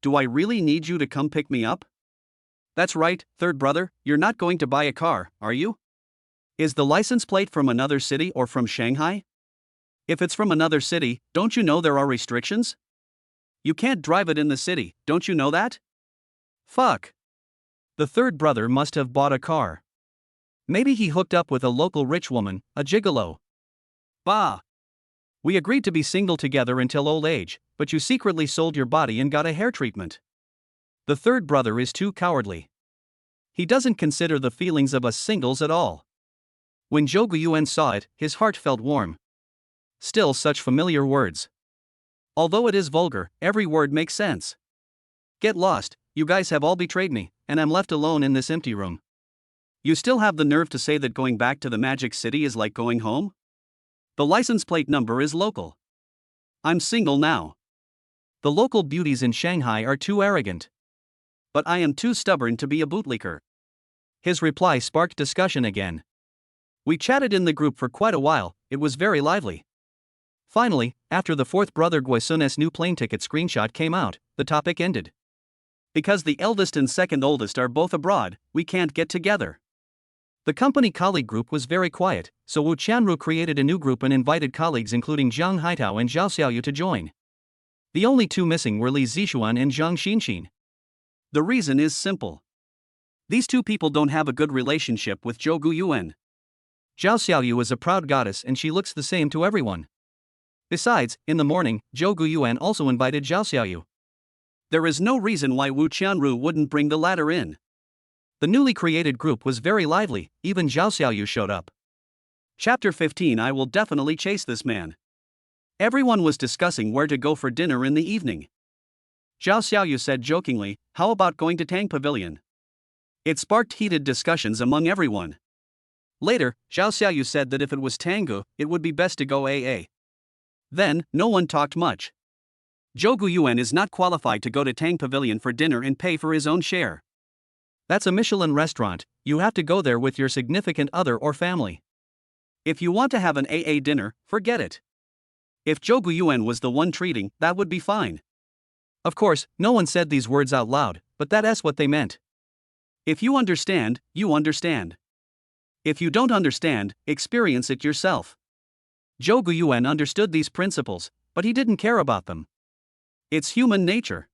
Do I really need you to come pick me up? That's right, third brother, you're not going to buy a car, are you? Is the license plate from another city or from Shanghai? If it's from another city, don't you know there are restrictions? You can't drive it in the city, don't you know that? Fuck. The third brother must have bought a car. Maybe he hooked up with a local rich woman, a gigolo. Bah. We agreed to be single together until old age, but you secretly sold your body and got a hair treatment. The third brother is too cowardly. He doesn't consider the feelings of us singles at all. When Zhou Yuan saw it, his heart felt warm. Still such familiar words. Although it is vulgar, every word makes sense. Get lost, you guys have all betrayed me, and I'm left alone in this empty room. You still have the nerve to say that going back to the Magic City is like going home? The license plate number is local. I'm single now. The local beauties in Shanghai are too arrogant. But I am too stubborn to be a bootlicker. His reply sparked discussion again. We chatted in the group for quite a while, it was very lively. Finally, after the fourth brother Guisun's new plane ticket screenshot came out, the topic ended. Because the eldest and second oldest are both abroad, we can't get together. The company colleague group was very quiet, so Wu Qianru created a new group and invited colleagues including Zhang Haitao and Zhao Xiaoyu to join. The only two missing were Li Zixuan and Zhang Xinxin. The reason is simple. These two people don't have a good relationship with Zhou Yuan. Zhao Xiaoyu is a proud goddess and she looks the same to everyone. Besides, in the morning, Zhou Yuan also invited Zhao Xiaoyu. There is no reason why Wu Qianru wouldn't bring the latter in. The newly created group was very lively, even Zhao Xiaoyu showed up. Chapter 15. I will definitely chase this man. Everyone was discussing where to go for dinner in the evening. Zhao Xiaoyu said jokingly, "How about going to Tang Pavilion?" It sparked heated discussions among everyone. Later, Zhao Xiaoyu said that if it was Tangu, it would be best to go AA. Then, no one talked much. Zhou Yuan is not qualified to go to Tang Pavilion for dinner and pay for his own share. That's a Michelin restaurant, you have to go there with your significant other or family. If you want to have an AA dinner, forget it. If Zhou Yuan was the one treating, that would be fine. Of course, no one said these words out loud, but that's what they meant. If you understand, you understand. If you don't understand, experience it yourself. Zhou Yuan understood these principles, but he didn't care about them. It's human nature.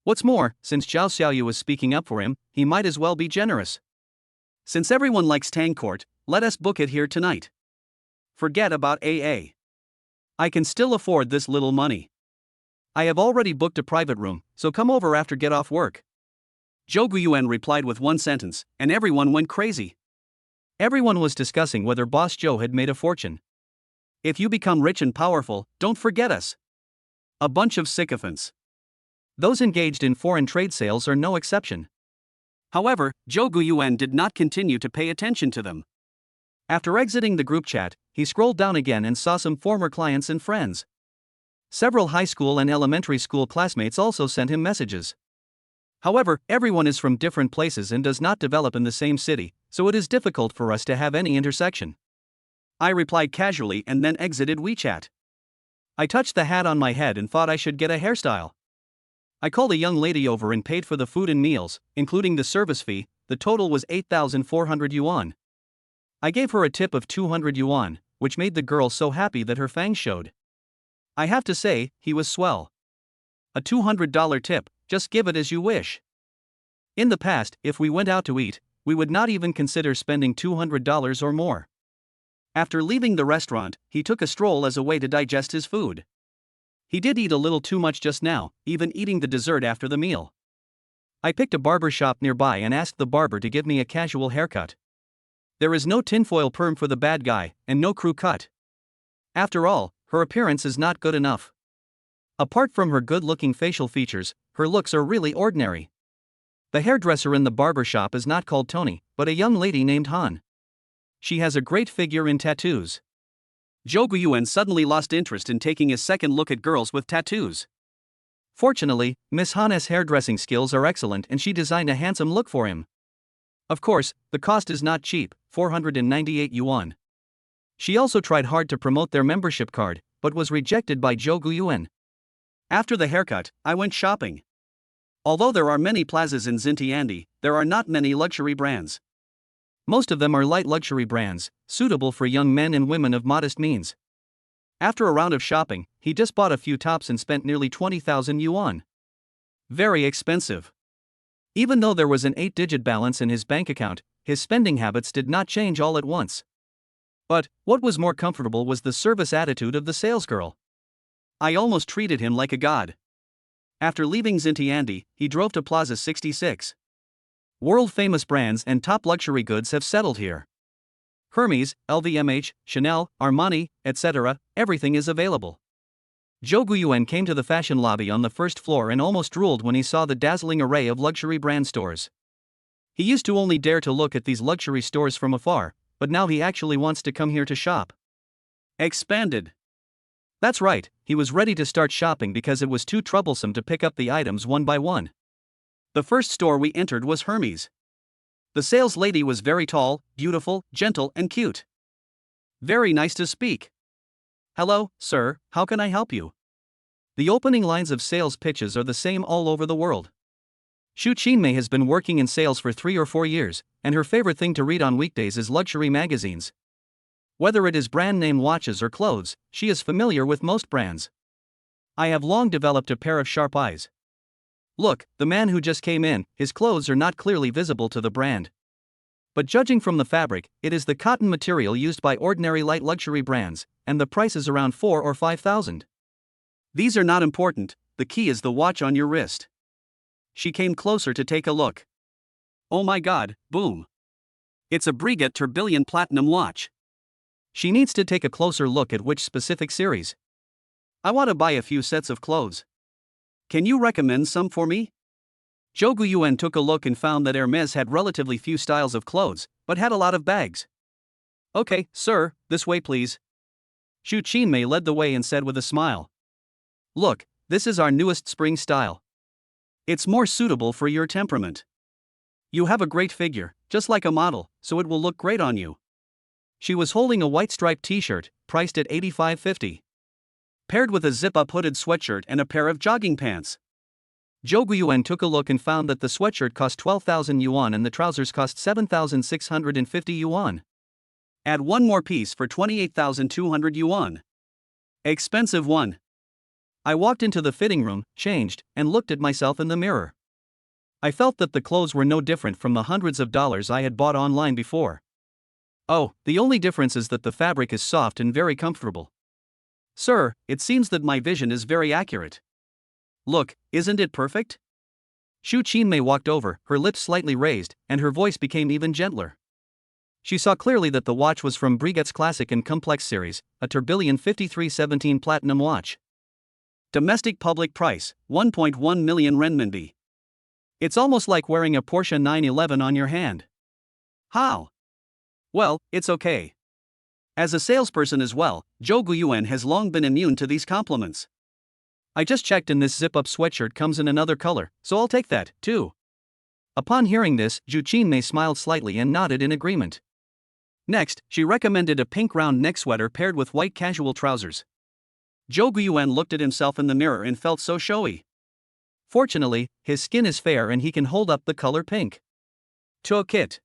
What's more, since Zhao Xiaoyu was speaking up for him, he might as well be generous. Since everyone likes Tang Court, let us book it here tonight. Forget about AA. I can still afford this little money. I have already booked a private room, so come over after get off work. Zhou Yuan replied with one sentence, and everyone went crazy. Everyone was discussing whether Boss Zhou had made a fortune. If you become rich and powerful, don't forget us. A bunch of sycophants. Those engaged in foreign trade sales are no exception. However, Zhou Yuan did not continue to pay attention to them. After exiting the group chat, he scrolled down again and saw some former clients and friends. Several high school and elementary school classmates also sent him messages. However, everyone is from different places and does not develop in the same city, so it is difficult for us to have any intersection. I replied casually and then exited WeChat. I touched the hat on my head and thought I should get a hairstyle. I called a young lady over and paid for the food and meals, including the service fee. The total was 8,400 yuan. I gave her a tip of 200 yuan, which made the girl so happy that her fangs showed. I have to say, he was swell. A $200 tip, just give it as you wish. In the past, if we went out to eat, we would not even consider spending $200 or more. After leaving the restaurant, he took a stroll as a way to digest his food. He did eat a little too much just now, even eating the dessert after the meal. I picked a barber shop nearby and asked the barber to give me a casual haircut. There is no tinfoil perm for the bad guy, and no crew cut. After all, her appearance is not good enough. Apart from her good-looking facial features, her looks are really ordinary. The hairdresser in the barber shop is not called Tony, but a young lady named Han. She has a great figure in tattoos. Zhou Yuan suddenly lost interest in taking a second look at girls with tattoos. Fortunately, Miss Han's hairdressing skills are excellent and she designed a handsome look for him. Of course, the cost is not cheap, 498 yuan. She also tried hard to promote their membership card, but was rejected by Zhou Yuan. After the haircut, I went shopping. Although there are many plazas in Xintiandi, there are not many luxury brands. Most of them are light luxury brands, suitable for young men and women of modest means. After a round of shopping, he just bought a few tops and spent nearly 20,000 yuan. Very expensive. Even though there was an 8-digit balance in his bank account, his spending habits did not change all at once. But what was more comfortable was the service attitude of the salesgirl. I almost treated him like a god. After leaving Zintiandi, he drove to Plaza 66. World-famous brands and top luxury goods have settled here. Hermes, LVMH, Chanel, Armani, etc., everything is available. Zhou Guiyuan came to the fashion lobby on the first floor and almost drooled when he saw the dazzling array of luxury brand stores. He used to only dare to look at these luxury stores from afar, but now he actually wants to come here to shop. Expanded. That's right, he was ready to start shopping because it was too troublesome to pick up the items one by one. The first store we entered was Hermes. The sales lady was very tall, beautiful, gentle, and cute. Very nice to speak. Hello, sir, how can I help you? The opening lines of sales pitches are the same all over the world. Xu Qinmei has been working in sales for 3 or 4 years, and her favorite thing to read on weekdays is luxury magazines. Whether it is brand name watches or clothes, she is familiar with most brands. I have long developed a pair of sharp eyes. Look, the man who just came in, his clothes are not clearly visible to the brand. But judging from the fabric, it is the cotton material used by ordinary light luxury brands, and the price is around 4 or 5,000. These are not important, the key is the watch on your wrist. She came closer to take a look. Oh my god, boom. It's a Breguet Tourbillon Platinum watch. She needs to take a closer look at which specific series. I want to buy a few sets of clothes. Can you recommend some for me? Zhou Guiyuan took a look and found that Hermes had relatively few styles of clothes, but had a lot of bags. Okay, sir, this way please. Xu Qinmei led the way and said with a smile. Look, this is our newest spring style. It's more suitable for your temperament. You have a great figure, just like a model, so it will look great on you. She was holding a white striped t-shirt, priced at $85.50. Paired with a zip-up hooded sweatshirt and a pair of jogging pants. Zhou Guiyuan took a look and found that the sweatshirt cost 12,000 yuan and the trousers cost 7,650 yuan. Add one more piece for 28,200 yuan. Expensive one. I walked into the fitting room, changed, and looked at myself in the mirror. I felt that the clothes were no different from the hundreds of dollars I had bought online before. Oh, the only difference is that the fabric is soft and very comfortable. Sir, it seems that my vision is very accurate. Look, isn't it perfect? Xu Qinmei walked over, her lips slightly raised, and her voice became even gentler. She saw clearly that the watch was from Breguet's Classic and Complex series, a Tourbillon 5317 Platinum watch. Domestic public price, 1.1 million renminbi. It's almost like wearing a Porsche 911 on your hand. How? Well, it's okay. As a salesperson as well, Zhou Guiyuan has long been immune to these compliments. I just checked and this zip-up sweatshirt comes in another color, so I'll take that, too. Upon hearing this, Xu Qinmei smiled slightly and nodded in agreement. Next, she recommended a pink round neck sweater paired with white casual trousers. Zhou Guiyuan looked at himself in the mirror and felt so showy. Fortunately, his skin is fair and he can hold up the color pink. Took it.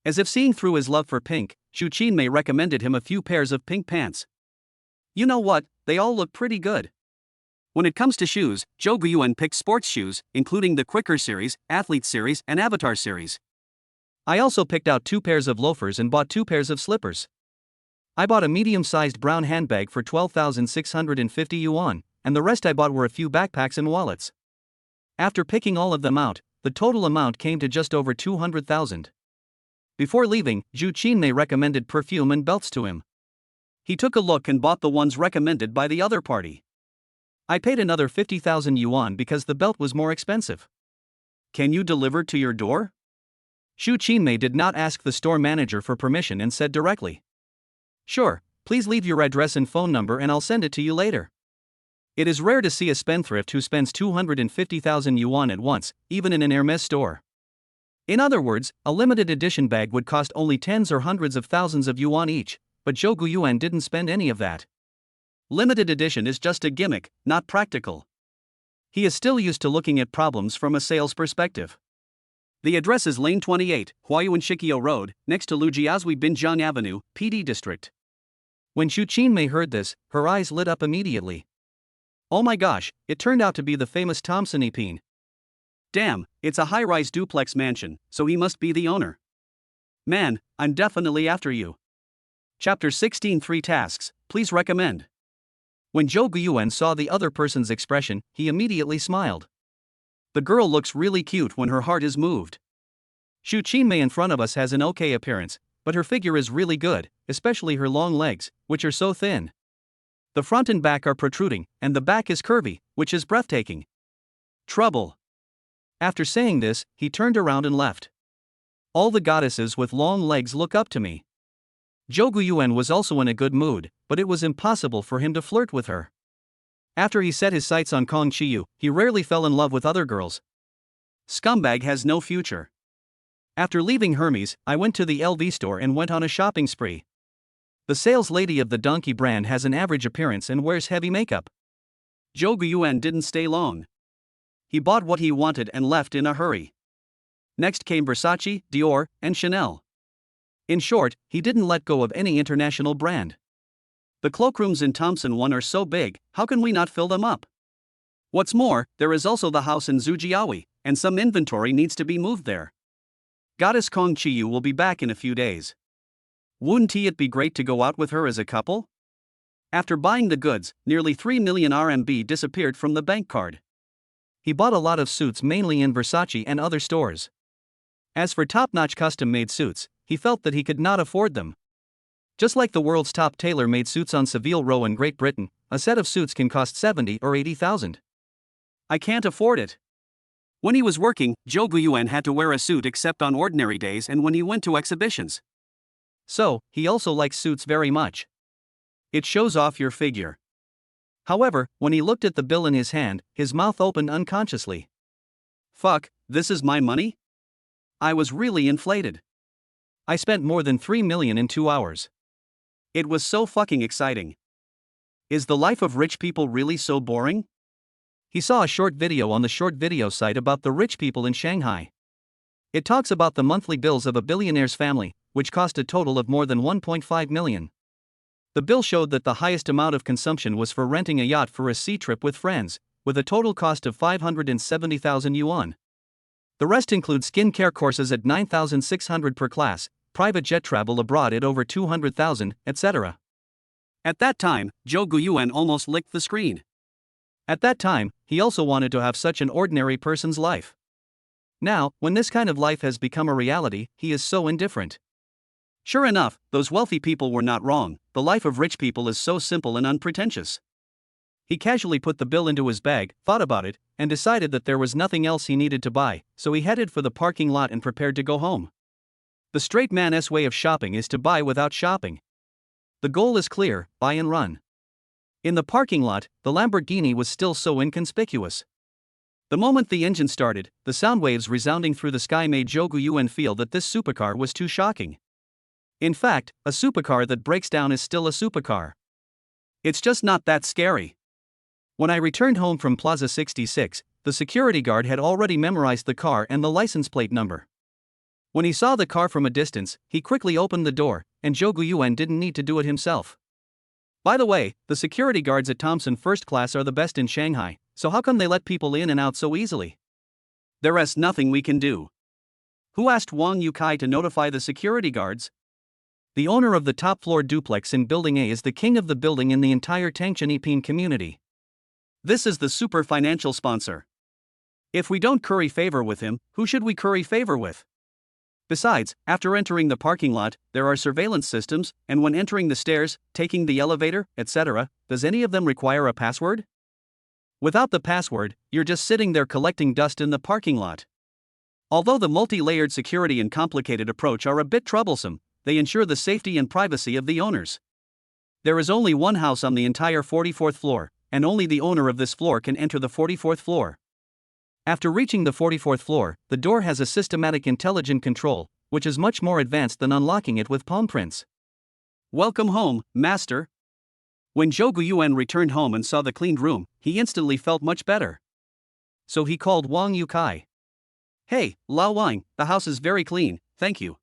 As if seeing through his love for pink, Xu Qinmei recommended him a few pairs of pink pants. You know what, they all look pretty good. When it comes to shoes, Zhou Guiyuan picked sports shoes, including the Quicker series, Athlete series, and Avatar series. I also picked out 2 pairs of loafers and bought 2 pairs of slippers. I bought a medium-sized brown handbag for 12,650 yuan, and the rest I bought were a few backpacks and wallets. After picking all of them out, the total amount came to just over 200,000. Before leaving, Xu Qinmei recommended perfume and belts to him. He took a look and bought the ones recommended by the other party. I paid another 50,000 yuan because the belt was more expensive. Can you deliver to your door? Xu Qinmei did not ask the store manager for permission and said directly. Sure, please leave your address and phone number and I'll send it to you later. It is rare to see a spendthrift who spends 250,000 yuan at once, even in an Hermes store. In other words, a limited edition bag would cost only tens or hundreds of thousands of yuan each, but Zhou Guiyuan didn't spend any of that. Limited edition is just a gimmick, not practical. He is still used to looking at problems from a sales perspective. The address is Lane 28, Huayuan Shikio Road, next to Lujiazui Binjiang Avenue, PD District. When Xu Qinmei heard this, her eyes lit up immediately. Oh my gosh, it turned out to be the famous Thompson Epine. Damn, it's a high-rise duplex mansion, so he must be the owner. Man, I'm definitely after you. Chapter 16 3 Tasks, Please Recommend. When Zhou Guyuan saw the other person's expression, he immediately smiled. The girl looks really cute when her heart is moved. Xu Qinmei in front of us has an okay appearance, but her figure is really good, especially her long legs, which are so thin. The front and back are protruding, and the back is curvy, which is breathtaking. Trouble. After saying this, he turned around and left. All the goddesses with long legs look up to me. Zhou Guyuan was also in a good mood, but it was impossible for him to flirt with her. After he set his sights on Kong Qiyu, he rarely fell in love with other girls. Scumbag has no future. After leaving Hermes, I went to the LV store and went on a shopping spree. The sales lady of the Donkey brand has an average appearance and wears heavy makeup. Zhou Guyuan didn't stay long. He bought what he wanted and left in a hurry. Next came Versace, Dior, and Chanel. In short, he didn't let go of any international brand. The cloakrooms in Thompson 1 are so big, how can we not fill them up? What's more, there is also the house in Zhujiawi, and some inventory needs to be moved there. Goddess Kong Qiyu will be back in a few days. Wouldn't it be great to go out with her as a couple? After buying the goods, nearly 3 million RMB disappeared from the bank card. He bought a lot of suits mainly in Versace and other stores. As for top-notch custom-made suits, he felt that he could not afford them. Just like the world's top tailor-made suits on Savile Row in Great Britain, a set of suits can cost 70 or 80,000. I can't afford it. When he was working, Zhou Guyuan had to wear a suit except on ordinary days and when he went to exhibitions. So, he also likes suits very much. It shows off your figure. However, when he looked at the bill in his hand, his mouth opened unconsciously. Fuck, this is my money? I was really inflated. I spent more than 3 million in 2 hours. It was so fucking exciting. Is the life of rich people really so boring? He saw a short video on the short video site about the rich people in Shanghai. It talks about the monthly bills of a billionaire's family, which cost a total of more than 1.5 million. The bill showed that the highest amount of consumption was for renting a yacht for a sea trip with friends, with a total cost of 570,000 yuan. The rest includes skincare courses at 9,600 per class, private jet travel abroad at over 200,000, etc. At that time, Zhou Guyuan almost licked the screen. At that time, he also wanted to have such an ordinary person's life. Now, when this kind of life has become a reality, he is so indifferent. Sure enough, those wealthy people were not wrong, the life of rich people is so simple and unpretentious. He casually put the bill into his bag, thought about it, and decided that there was nothing else he needed to buy, so he headed for the parking lot and prepared to go home. The straight man's way of shopping is to buy without shopping. The goal is clear: buy and run. In the parking lot, the Lamborghini was still so inconspicuous. The moment the engine started, the sound waves resounding through the sky made Zhou Guyuan feel that this supercar was too shocking. In fact, a supercar that breaks down is still a supercar. It's just not that scary. When I returned home from Plaza 66, the security guard had already memorized the car and the license plate number. When he saw the car from a distance, he quickly opened the door, and Zhou Guyuan didn't need to do it himself. By the way, the security guards at Thompson First Class are the best in Shanghai, so how come they let people in and out so easily? There is nothing we can do. Who asked Wang Yukai to notify the security guards? The owner of the top-floor duplex in Building A is the king of the building in the entire Tangcheniping community. This is the super financial sponsor. If we don't curry favor with him, who should we curry favor with? Besides, after entering the parking lot, there are surveillance systems, and when entering the stairs, taking the elevator, etc., does any of them require a password? Without the password, you're just sitting there collecting dust in the parking lot. Although the multi-layered security and complicated approach are a bit troublesome, they ensure the safety and privacy of the owners. There is only one house on the entire 44th floor, and only the owner of this floor can enter the 44th floor. After reaching the 44th floor, the door has a systematic intelligent control, which is much more advanced than unlocking it with palm prints. Welcome home, master. When Zhou Guyuan returned home and saw the cleaned room, he instantly felt much better. So he called Wang Yukai. Hey, Lao Wang, the house is very clean, thank you.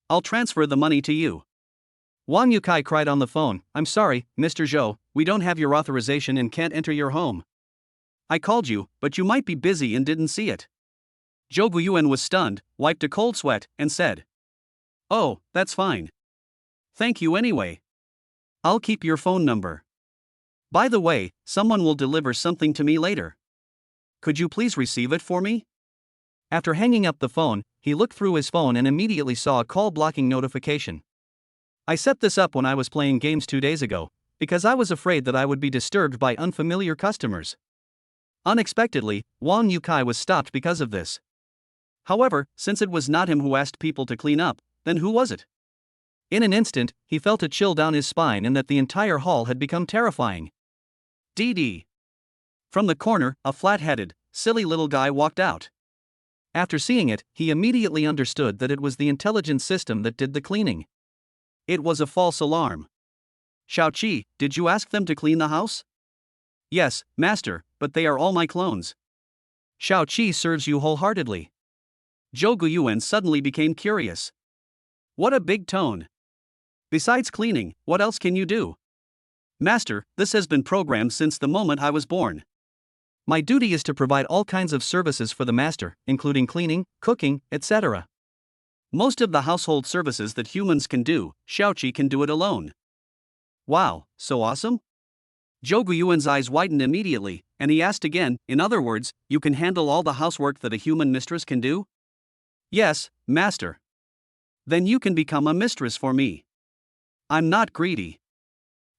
I'll transfer the money to you. Wang Yukai cried on the phone, I'm sorry, Mr. Zhou, we don't have your authorization and can't enter your home. I called you, but you might be busy and didn't see it. Zhou Guyuan was stunned, wiped a cold sweat, and said, Oh, that's fine. Thank you anyway. I'll keep your phone number. By the way, someone will deliver something to me later. Could you please receive it for me? After hanging up the phone, he looked through his phone and immediately saw a call blocking notification. I set this up when I was playing games 2 days ago, because I was afraid that I would be disturbed by unfamiliar customers. Unexpectedly, Wang Yukai was stopped because of this. However, since it was not him who asked people to clean up, then who was it? In an instant, he felt a chill down his spine and that the entire hall had become terrifying. DD. From the corner, a flat-headed, silly little guy walked out. After seeing it, he immediately understood that it was the intelligence system that did the cleaning. It was a false alarm. Xiaoqi, did you ask them to clean the house? Yes, master, but they are all my clones. Xiaoqi serves you wholeheartedly. Zhou Guyuan suddenly became curious. What a big tone. Besides cleaning, what else can you do? Master, this has been programmed since the moment I was born. My duty is to provide all kinds of services for the master, including cleaning, cooking, etc. Most of the household services that humans can do, Xiaoqi can do it alone. Wow, so awesome? Zhou Guyuan's eyes widened immediately, and he asked again, in other words, you can handle all the housework that a human mistress can do? Yes, master. Then you can become a mistress for me. I'm not greedy.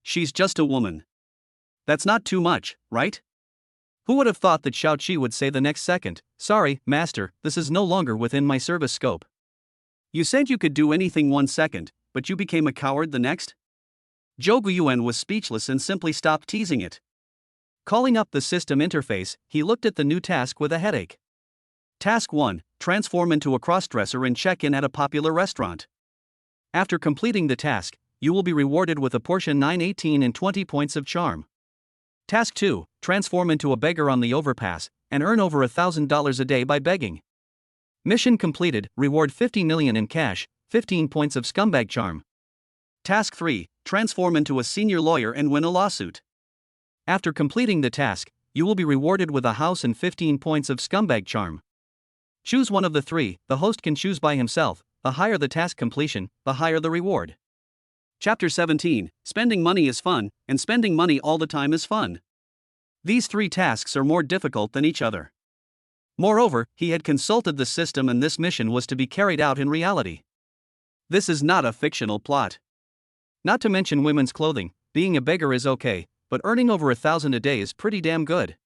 She's just a woman. That's not too much, right? Who would have thought that Xiaoqi would say the next second, sorry, master, this is no longer within my service scope. You said you could do anything 1 second, but you became a coward the next? Zhou Guyuan was speechless and simply stopped teasing it. Calling up the system interface, he looked at the new task with a headache. Task 1, transform into a crossdresser and check in at a popular restaurant. After completing the task, you will be rewarded with a portion 918 and 20 points of charm. Task 2, transform into a beggar on the overpass, and earn over $1,000 a day by begging. Mission completed, reward 50 million in cash, 15 points of scumbag charm. Task 3, transform into a senior lawyer and win a lawsuit. After completing the task, you will be rewarded with a house and 15 points of scumbag charm. Choose one of the 3, the host can choose by himself, the higher the task completion, the higher the reward. Chapter 17, Spending money is fun, and spending money all the time is fun. These 3 tasks are more difficult than each other. Moreover, he had consulted the system and this mission was to be carried out in reality. This is not a fictional plot. Not to mention women's clothing, being a beggar is okay, but earning over 1,000 a day is pretty damn good.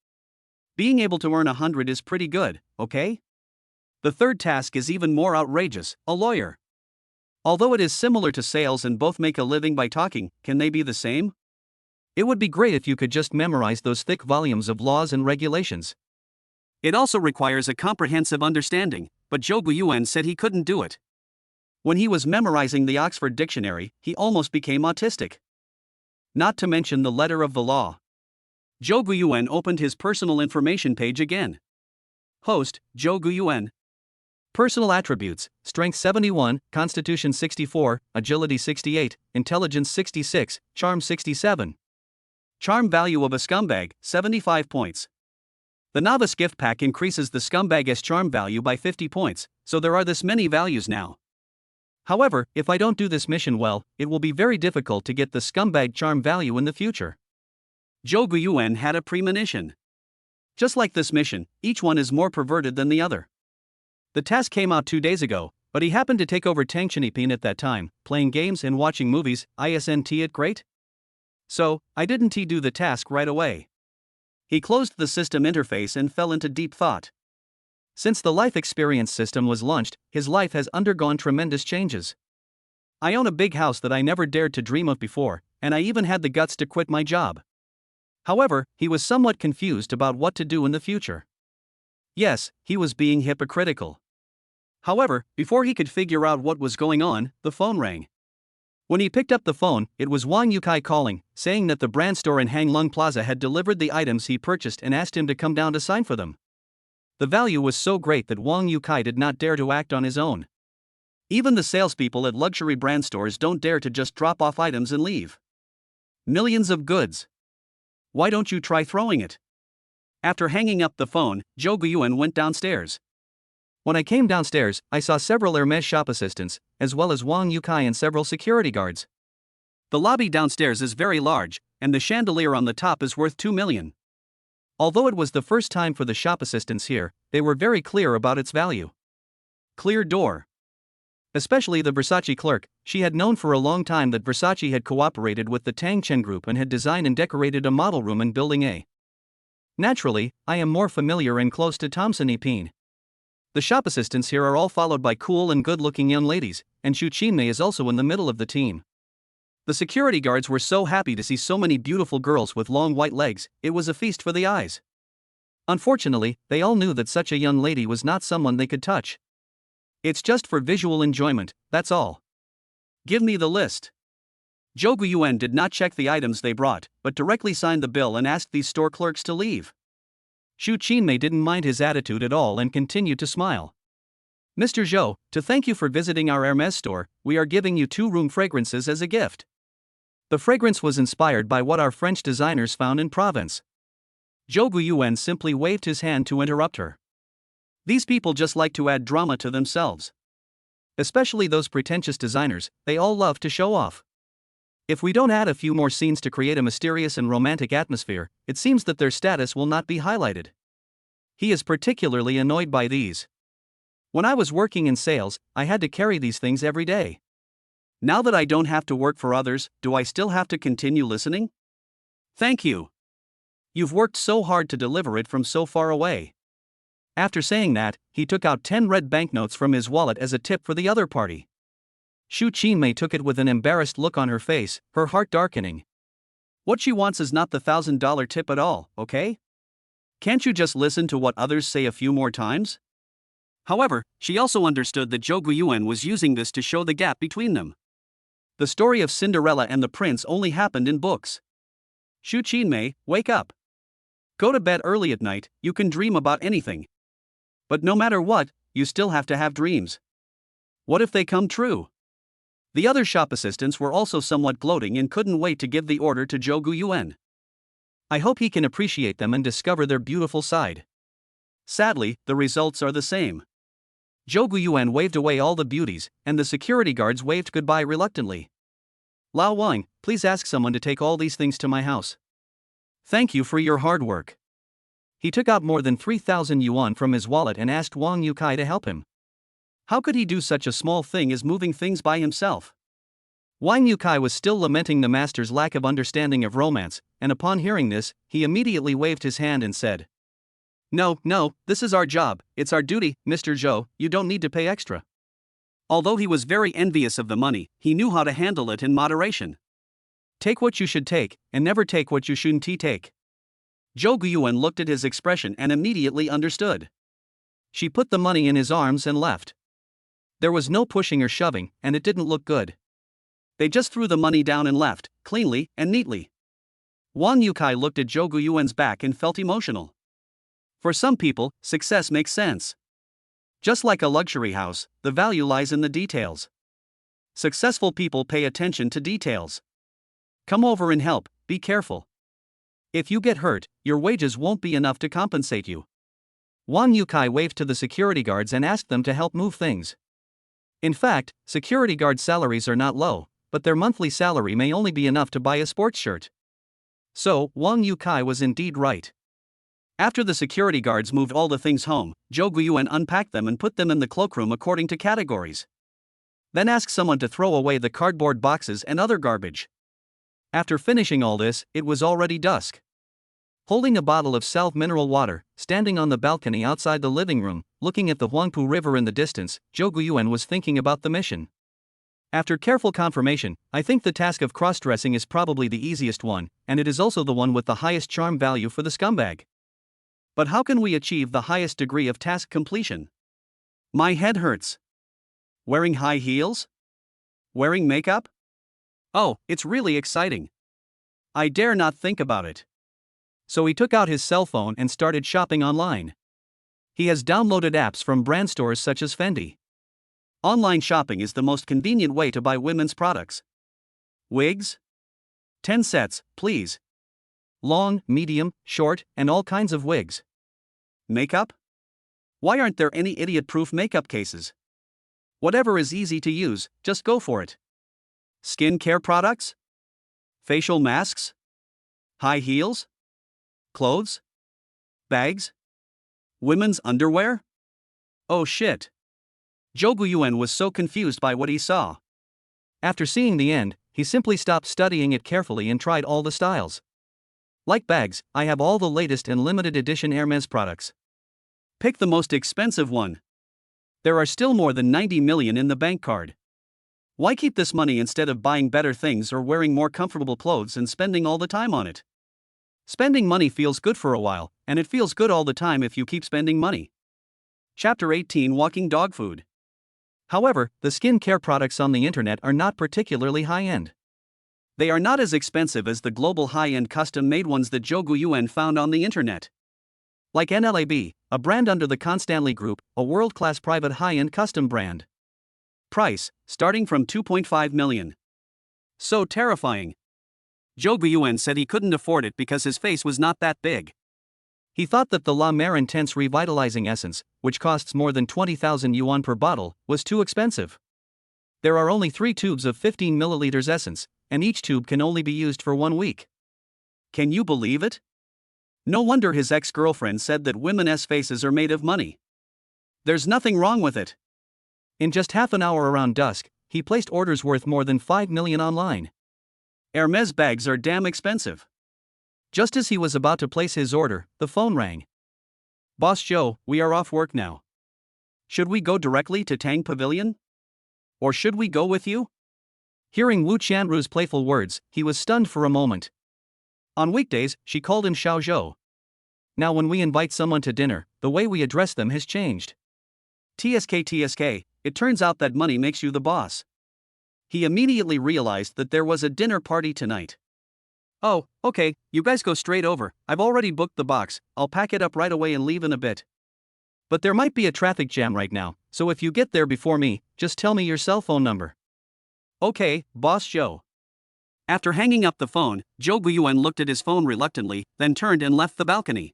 Being able to earn 100 is pretty good, okay? The third task is even more outrageous, a lawyer. Although it is similar to sales and both make a living by talking, can they be the same? It would be great if you could just memorize those thick volumes of laws and regulations. It also requires a comprehensive understanding, but Zhou Guyuan said he couldn't do it. When he was memorizing the Oxford Dictionary, he almost became autistic. Not to mention the letter of the law. Zhou Guyuan opened his personal information page again. Host, Zhou Guyuan. Personal attributes, Strength 71, Constitution 64, Agility 68, Intelligence 66, Charm 67. Charm value of a scumbag, 75 points. The novice gift pack increases the scumbag's charm value by 50 points, so there are this many values now. However, if I don't do this mission well, it will be very difficult to get the scumbag charm value in the future. Zhou Guyuan had a premonition. Just like this mission, each one is more perverted than the other. The task came out 2 days ago, but he happened to take over Tangchenipin at that time, playing games and watching movies. Isn't it great? So, I didn't do the task right away. He closed the system interface and fell into deep thought. Since the life experience system was launched, his life has undergone tremendous changes. I own a big house that I never dared to dream of before, and I even had the guts to quit my job. However, he was somewhat confused about what to do in the future. Yes, he was being hypocritical. However, before he could figure out what was going on, the phone rang. When he picked up the phone, it was Wang Yukai calling, saying that the brand store in Hanglung Plaza had delivered the items he purchased and asked him to come down to sign for them. The value was so great that Wang Yukai did not dare to act on his own. Even the salespeople at luxury brand stores don't dare to just drop off items and leave. Millions of goods. Why don't you try throwing it? After hanging up the phone, Zhou Guyuan went downstairs. When I came downstairs, I saw several Hermes shop assistants, as well as Wang Yukai and several security guards. The lobby downstairs is very large, and the chandelier on the top is worth 2 million. Although it was the first time for the shop assistants here, they were very clear about its value. Clear door. Especially the Versace clerk, she had known for a long time that Versace had cooperated with the Tang Chen Group and had designed and decorated a model room in Building A. Naturally, I am more familiar and close to Thompson Epine. The shop assistants here are all followed by cool and good-looking young ladies, and Xu Qinmei is also in the middle of the team. The security guards were so happy to see so many beautiful girls with long white legs, it was a feast for the eyes. Unfortunately, they all knew that such a young lady was not someone they could touch. It's just for visual enjoyment, that's all. Give me the list. Zhou Guiyuan did not check the items they brought, but directly signed the bill and asked these store clerks to leave. Xu Qinmei didn't mind his attitude at all and continued to smile. Mr. Zhou, to thank you for visiting our Hermès store, we are giving you 2 room fragrances as a gift. The fragrance was inspired by what our French designers found in Provence. Zhou Guiyuan simply waved his hand to interrupt her. These people just like to add drama to themselves. Especially those pretentious designers, they all love to show off. If we don't add a few more scenes to create a mysterious and romantic atmosphere, it seems that their status will not be highlighted. He is particularly annoyed by these. When I was working in sales, I had to carry these things every day. Now that I don't have to work for others, do I still have to continue listening? Thank you. You've worked so hard to deliver it from so far away. After saying that, he took out 10 red banknotes from his wallet as a tip for the other party. Xu Qinmei took it with an embarrassed look on her face, her heart darkening. What she wants is not the $1,000 tip at all, okay? Can't you just listen to what others say a few more times? However, she also understood that Zhou Guiyuan was using this to show the gap between them. The story of Cinderella and the prince only happened in books. Xu Qinmei, wake up. Go to bed early at night, you can dream about anything. But no matter what, you still have to have dreams. What if they come true? The other shop assistants were also somewhat gloating and couldn't wait to give the order to Zhou Guiyuan. I hope he can appreciate them and discover their beautiful side. Sadly, the results are the same. Zhou Guiyuan waved away all the beauties, and the security guards waved goodbye reluctantly. Lao Wang, please ask someone to take all these things to my house. Thank you for your hard work. He took out more than 3,000 yuan from his wallet and asked Wang Yukai to help him. How could he do such a small thing as moving things by himself? Wang Yukai was still lamenting the master's lack of understanding of romance, and upon hearing this, he immediately waved his hand and said, No, this is our job, it's our duty, Mr. Zhou, you don't need to pay extra. Although he was very envious of the money, he knew how to handle it in moderation. Take what you should take, and never take what you shouldn't take. Zhou Guiyuan looked at his expression and immediately understood. She put the money in his arms and left. There was no pushing or shoving, and it didn't look good. They just threw the money down and left, cleanly and neatly. Wang Yukai looked at Zhou Guiyuan's back and felt emotional. For some people, success makes sense. Just like a luxury house, the value lies in the details. Successful people pay attention to details. Come over and help, be careful. If you get hurt, your wages won't be enough to compensate you. Wang Yukai waved to the security guards and asked them to help move things. In fact, security guard salaries are not low, but their monthly salary may only be enough to buy a sports shirt. So, Wang Yukai was indeed right. After the security guards moved all the things home, Zhou Guiyuan unpacked them and put them in the cloakroom according to categories. Then asked someone to throw away the cardboard boxes and other garbage. After finishing all this, it was already dusk. Holding a bottle of salve mineral water, standing on the balcony outside the living room, looking at the Huangpu River in the distance, Zhou Guiyuan was thinking about the mission. After careful confirmation, I think the task of cross-dressing is probably the easiest one, and it is also the one with the highest charm value for the scumbag. But how can we achieve the highest degree of task completion? My head hurts. Wearing high heels? Wearing makeup? Oh, it's really exciting. I dare not think about it. So he took out his cell phone and started shopping online. He has downloaded apps from brand stores such as Fendi. Online shopping is the most convenient way to buy women's products. Wigs? 10 sets, please. Long, medium, short, and all kinds of wigs. Makeup? Why aren't there any idiot-proof makeup cases? Whatever is easy to use, just go for it. Skin care products? Facial masks? High heels? Clothes? Bags? Women's underwear? Oh shit. Zhou Guiyuan was so confused by what he saw. After seeing the end, he simply stopped studying it carefully and tried all the styles. Like bags, I have all the latest and limited edition Hermes products. Pick the most expensive one. There are still more than 90 million in the bank card. Why keep this money instead of buying better things or wearing more comfortable clothes and spending all the time on it? Spending money feels good for a while, and it feels good all the time if you keep spending money. Chapter 18: Walking Dog Food. However, the skincare products on the internet are not particularly high-end. They are not as expensive as the global high-end custom-made ones that Zhou Guiyuan found on the internet. Like NLAB, a brand under the Constantly Group, a world-class private high-end custom brand. Price, starting from 2.5 million. So terrifying. Zhou Guiyuan said he couldn't afford it because his face was not that big. He thought that the La Mer Intense Revitalizing Essence, which costs more than 20,000 yuan per bottle, was too expensive. There are only 3 tubes of 15 milliliters essence, and each tube can only be used for 1 week. Can you believe it? No wonder his ex-girlfriend said that women's faces are made of money. There's nothing wrong with it. In just half an hour around dusk, he placed orders worth more than 5 million online. Hermes bags are damn expensive. Just as he was about to place his order, the phone rang. Boss Joe, we are off work now. Should we go directly to Tang Pavilion? Or should we go with you? Hearing Wu Qianru's playful words, he was stunned for a moment. On weekdays, she called him Xiao Zhou. Now when we invite someone to dinner, the way we address them has changed. TSK, it turns out that money makes you the boss. He immediately realized that there was a dinner party tonight. Oh, okay, you guys go straight over, I've already booked the box, I'll pack it up right away and leave in a bit. But there might be a traffic jam right now, so if you get there before me, just tell me your cell phone number. Okay, Boss Joe. After hanging up the phone, Zhou Guiyuan looked at his phone reluctantly, then turned and left the balcony.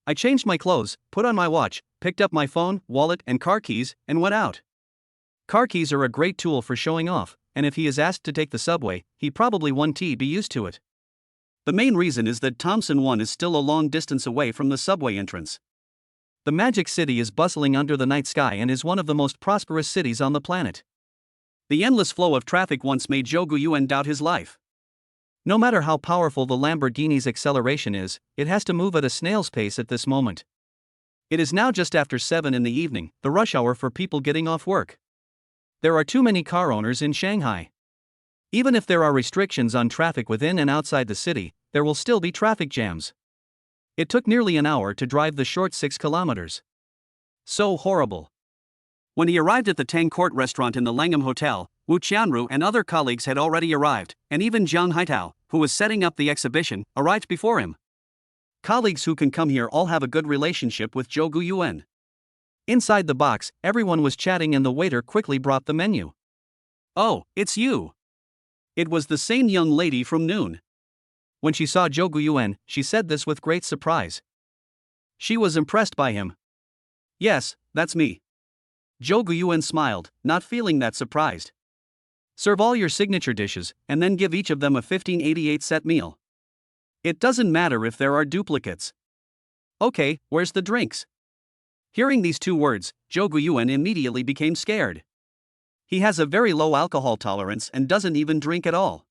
I changed my clothes, put on my watch, picked up my phone, wallet, and car keys, and went out. Car keys are a great tool for showing off, and if he is asked to take the subway, he probably won't be used to it. The main reason is that Thompson 1 is still a long distance away from the subway entrance. The Magic City is bustling under the night sky and is one of the most prosperous cities on the planet. The endless flow of traffic once made Zhou Guiyuan doubt his life. No matter how powerful the Lamborghini's acceleration is, it has to move at a snail's pace at this moment. It is now just after 7 in the evening, the rush hour for people getting off work. There are too many car owners in Shanghai. Even if there are restrictions on traffic within and outside the city, there will still be traffic jams. It took nearly an hour to drive the short 6 kilometers. So horrible. When he arrived at the Tang Court restaurant in the Langham Hotel, Wu Qianru and other colleagues had already arrived, and even Zhang Haitao, who was setting up the exhibition, arrived before him. Colleagues who can come here all have a good relationship with Zhou Guiyuan. Inside the box, everyone was chatting and the waiter quickly brought the menu. Oh, it's you. It was the same young lady from noon. When she saw Zhou Guiyuan, she said this with great surprise. She was impressed by him. Yes, that's me. Zhou Guiyuan smiled, not feeling that surprised. Serve all your signature dishes, and then give each of them a 1588 set meal. It doesn't matter if there are duplicates. Okay, where's the drinks? Hearing these 2 words, Zhou Guiyuan immediately became scared. He has a very low alcohol tolerance and doesn't even drink at all.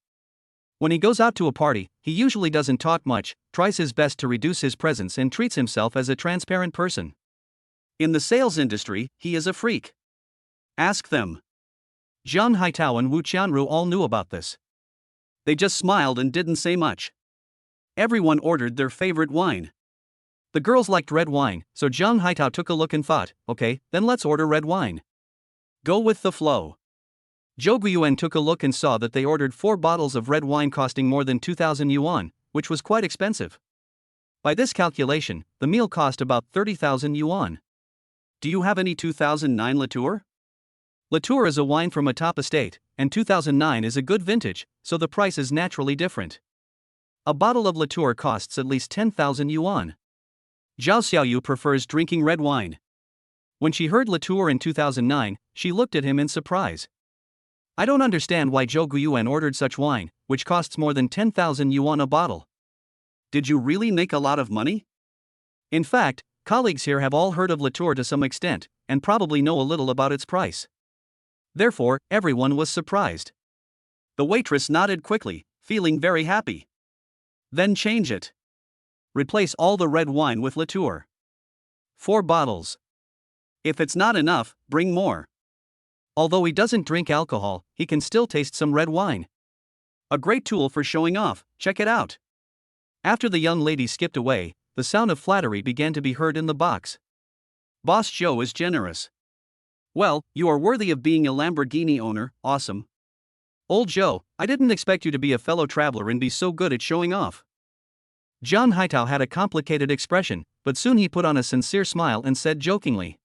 When he goes out to a party, he usually doesn't talk much, tries his best to reduce his presence and treats himself as a transparent person. In the sales industry, he is a freak. Ask them. Zhang Haitao and Wu Qianru all knew about this. They just smiled and didn't say much. Everyone ordered their favorite wine. The girls liked red wine, so Zhang Haitao took a look and thought, okay, then let's order red wine. Go with the flow. Zhou Guiyuan took a look and saw that they ordered 4 bottles of red wine costing more than 2,000 yuan, which was quite expensive. By this calculation, the meal cost about 30,000 yuan. Do you have any 2009 Latour? Latour is a wine from a top estate, and 2009 is a good vintage, so the price is naturally different. A bottle of Latour costs at least 10,000 yuan. Zhao Xiaoyu prefers drinking red wine. When she heard Latour in 2009, she looked at him in surprise. I don't understand why Zhou Guiyuan ordered such wine, which costs more than 10,000 yuan a bottle. Did you really make a lot of money? In fact, colleagues here have all heard of Latour to some extent, and probably know a little about its price. Therefore, everyone was surprised. The waitress nodded quickly, feeling very happy. Then change it. Replace all the red wine with Latour. 4 bottles. If it's not enough, bring more. Although he doesn't drink alcohol, he can still taste some red wine. A great tool for showing off, check it out. After the young lady skipped away, the sound of flattery began to be heard in the box. Boss Joe is generous. Well, you are worthy of being a Lamborghini owner, awesome. Old Joe, I didn't expect you to be a fellow traveler and be so good at showing off. John Haitao had a complicated expression, but soon he put on a sincere smile and said jokingly.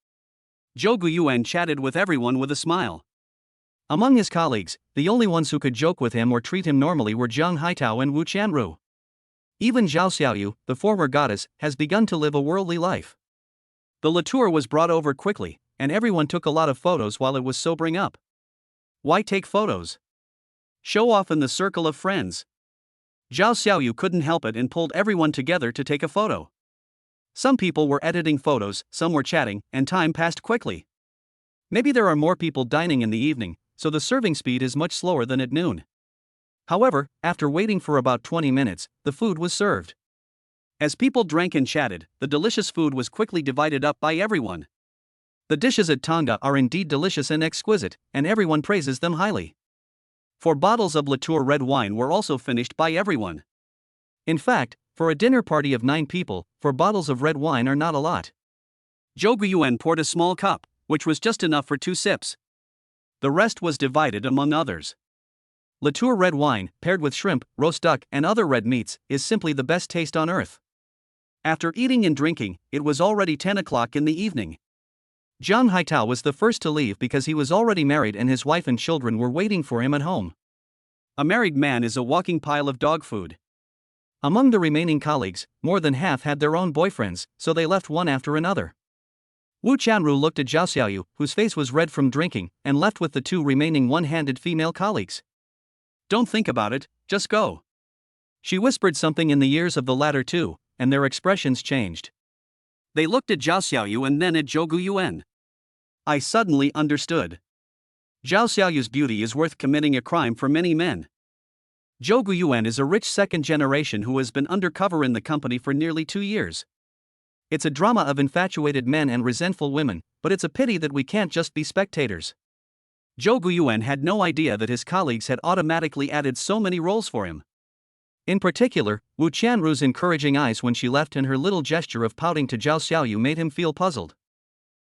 Zhou Guiyuan chatted with everyone with a smile. Among his colleagues, the only ones who could joke with him or treat him normally were Zhang Haitao and Wu Chanru. Even Zhao Xiaoyu, the former goddess, has begun to live a worldly life. The Latour was brought over quickly, and everyone took a lot of photos while it was sobering up. Why take photos? Show off in the circle of friends. Zhao Xiaoyu couldn't help it and pulled everyone together to take a photo. Some people were editing photos, some were chatting, and time passed quickly. Maybe there are more people dining in the evening, so the serving speed is much slower than at noon. However, after waiting for about 20 minutes, the food was served. As people drank and chatted, the delicious food was quickly divided up by everyone. The dishes at Tonga are indeed delicious and exquisite, and everyone praises them highly. 4 bottles of Latour red wine were also finished by everyone. In fact, for a dinner party of 9 people, 4 bottles of red wine are not a lot. Zhou Guiyuan poured a small cup, which was just enough for 2 sips. The rest was divided among others. Latour red wine, paired with shrimp, roast duck, and other red meats, is simply the best taste on earth. After eating and drinking, it was already 10 o'clock in the evening. Zhang Haitao was the first to leave because he was already married and his wife and children were waiting for him at home. A married man is a walking pile of dog food. Among the remaining colleagues, more than half had their own boyfriends, so they left one after another. Wu Chanru looked at Zhao Xiaoyu, whose face was red from drinking, and left with the 2 remaining one-handed female colleagues. Don't think about it, just go. She whispered something in the ears of the latter 2, and their expressions changed. They looked at Zhao Xiaoyu and then at Zhou Guiyuan. I suddenly understood. Zhao Xiaoyu's beauty is worth committing a crime for many men. Zhou Guiyuan is a rich second generation who has been undercover in the company for nearly 2 years. It's a drama of infatuated men and resentful women, but it's a pity that we can't just be spectators. Zhou Guiyuan had no idea that his colleagues had automatically added so many roles for him. In particular, Wu Chanru's encouraging eyes when she left and her little gesture of pouting to Zhao Xiaoyu made him feel puzzled.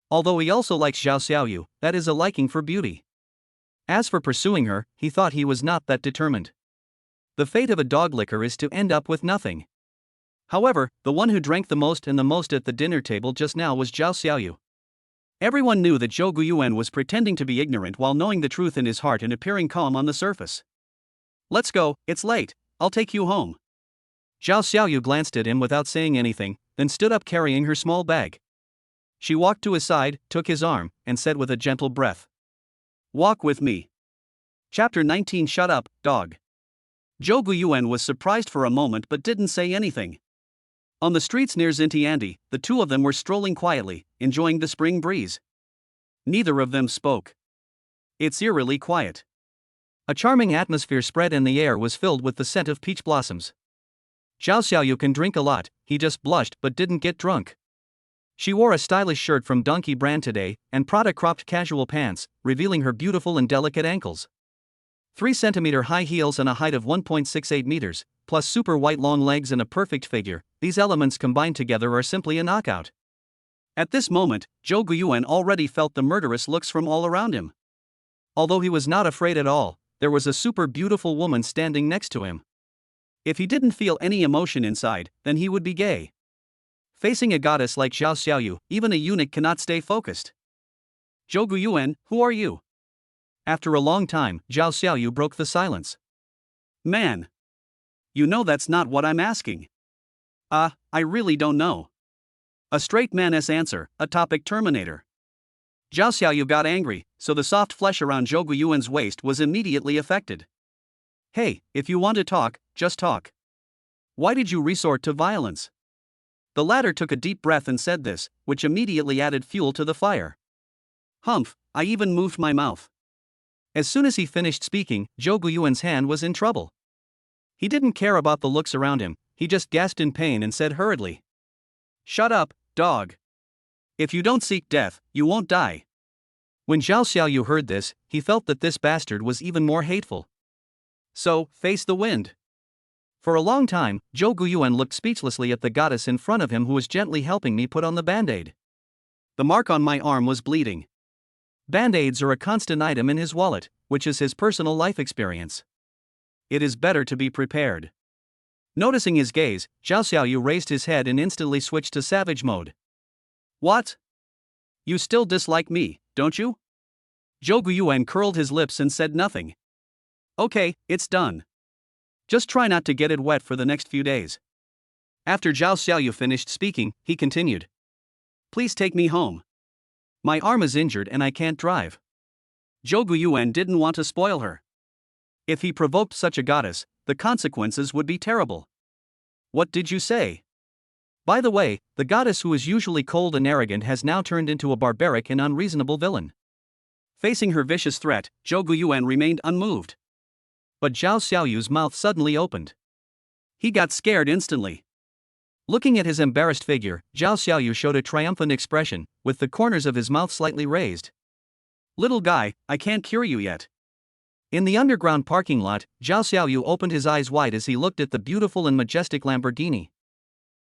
Although he also likes Zhao Xiaoyu, that is a liking for beauty. As for pursuing her, he thought he was not that determined. The fate of a dog licker is to end up with nothing. However, the one who drank the most and the most at the dinner table just now was Zhao Xiaoyu. Everyone knew that Zhou Guiyuan was pretending to be ignorant while knowing the truth in his heart and appearing calm on the surface. Let's go, it's late, I'll take you home. Zhao Xiaoyu glanced at him without saying anything, then stood up carrying her small bag. She walked to his side, took his arm, and said with a gentle breath, "Walk with me." Chapter 19 Shut up, dog. Zhou Guiyuan was surprised for a moment but didn't say anything. On the streets near Xintiandi, the 2 of them were strolling quietly, enjoying the spring breeze. Neither of them spoke. It's eerily quiet. A charming atmosphere spread and the air was filled with the scent of peach blossoms. Zhao Xiaoyu can drink a lot, he just blushed but didn't get drunk. She wore a stylish shirt from Donkey brand today, and Prada cropped casual pants, revealing her beautiful and delicate ankles. 3-centimeter high heels and a height of 1.68 meters, plus super white long legs and a perfect figure, these elements combined together are simply a knockout. At this moment, Zhou Guiyuan already felt the murderous looks from all around him. Although he was not afraid at all, there was a super beautiful woman standing next to him. If he didn't feel any emotion inside, then he would be gay. Facing a goddess like Zhao Xiaoyu, even a eunuch cannot stay focused. Zhou Guiyuan, who are you? After a long time, Zhao Xiaoyu broke the silence. Man. You know that's not what I'm asking. I really don't know. A straight man's answer, a topic terminator. Zhao Xiaoyu got angry, so the soft flesh around Zhou Guiyuan's waist was immediately affected. Hey, if you want to talk, just talk. Why did you resort to violence? The latter took a deep breath and said this, which immediately added fuel to the fire. Humph, I even moved my mouth. As soon as he finished speaking, Zhou Guiyuan's hand was in trouble. He didn't care about the looks around him, he just gasped in pain and said hurriedly. Shut up, dog. If you don't seek death, you won't die. When Zhao Xiaoyu heard this, he felt that this bastard was even more hateful. So, face the wind. For a long time, Zhou Guiyuan looked speechlessly at the goddess in front of him who was gently helping me put on the band-aid. The mark on my arm was bleeding. Band-aids are a constant item in his wallet, which is his personal life experience. It is better to be prepared. Noticing his gaze, Zhao Xiaoyu raised his head and instantly switched to savage mode. What? You still dislike me, don't you? Zhou Guiyuan curled his lips and said nothing. Okay, it's done. Just try not to get it wet for the next few days. After Zhao Xiaoyu finished speaking, he continued. Please take me home. My arm is injured and I can't drive. Zhou Guiyuan didn't want to spoil her. If he provoked such a goddess, the consequences would be terrible. What did you say? By the way, the goddess who is usually cold and arrogant has now turned into a barbaric and unreasonable villain. Facing her vicious threat, Zhou Guiyuan remained unmoved. But Zhao Xiaoyu's mouth suddenly opened. He got scared instantly. Looking at his embarrassed figure, Zhao Xiaoyu showed a triumphant expression, with the corners of his mouth slightly raised. Little guy, I can't cure you yet. In the underground parking lot, Zhao Xiaoyu opened his eyes wide as he looked at the beautiful and majestic Lamborghini.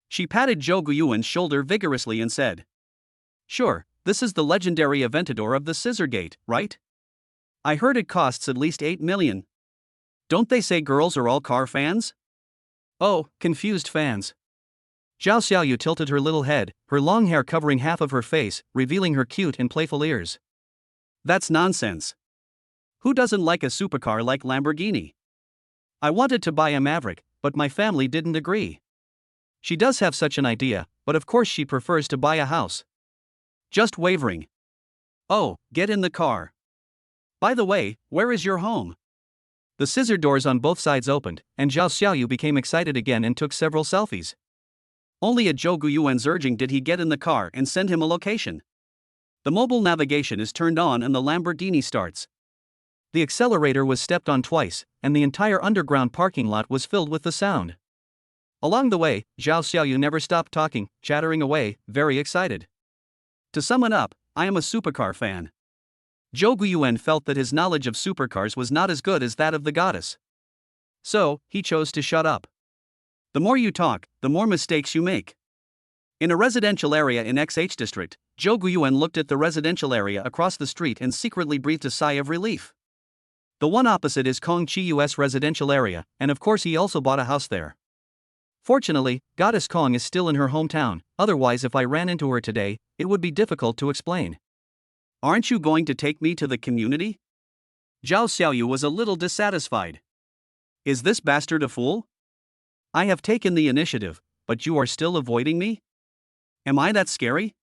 She patted Zhou Guiyuan's shoulder vigorously and said, Sure, this is the legendary Aventador of the Scissor Gate, right? I heard it costs at least 8 million. Don't they say girls are all car fans? Oh, confused fans. Zhao Xiaoyu tilted her little head, her long hair covering half of her face, revealing her cute and playful ears. That's nonsense. Who doesn't like a supercar like Lamborghini? I wanted to buy a Maverick, but my family didn't agree. She does have such an idea, but of course she prefers to buy a house. Just wavering. Oh, get in the car. By the way, where is your home? The scissor doors on both sides opened, and Zhao Xiaoyu became excited again and took several selfies. Only at Zhou Guiyuan's urging did he get in the car and send him a location. The mobile navigation is turned on and the Lamborghini starts. The accelerator was stepped on twice, and the entire underground parking lot was filled with the sound. Along the way, Zhao Xiaoyu never stopped talking, chattering away, very excited. To sum it up, I am a supercar fan. Zhou Guiyuan felt that his knowledge of supercars was not as good as that of the goddess. So, he chose to shut up. The more you talk, the more mistakes you make. In a residential area in XH district, Zhou Guiyuan looked at the residential area across the street and secretly breathed a sigh of relief. The one opposite is Kong Chiu's residential area, and of course he also bought a house there. Fortunately, Goddess Kong is still in her hometown, otherwise if I ran into her today, it would be difficult to explain. Aren't you going to take me to the community? Zhao Xiaoyu was a little dissatisfied. Is this bastard a fool? I have taken the initiative, but you are still avoiding me? Am I that scary?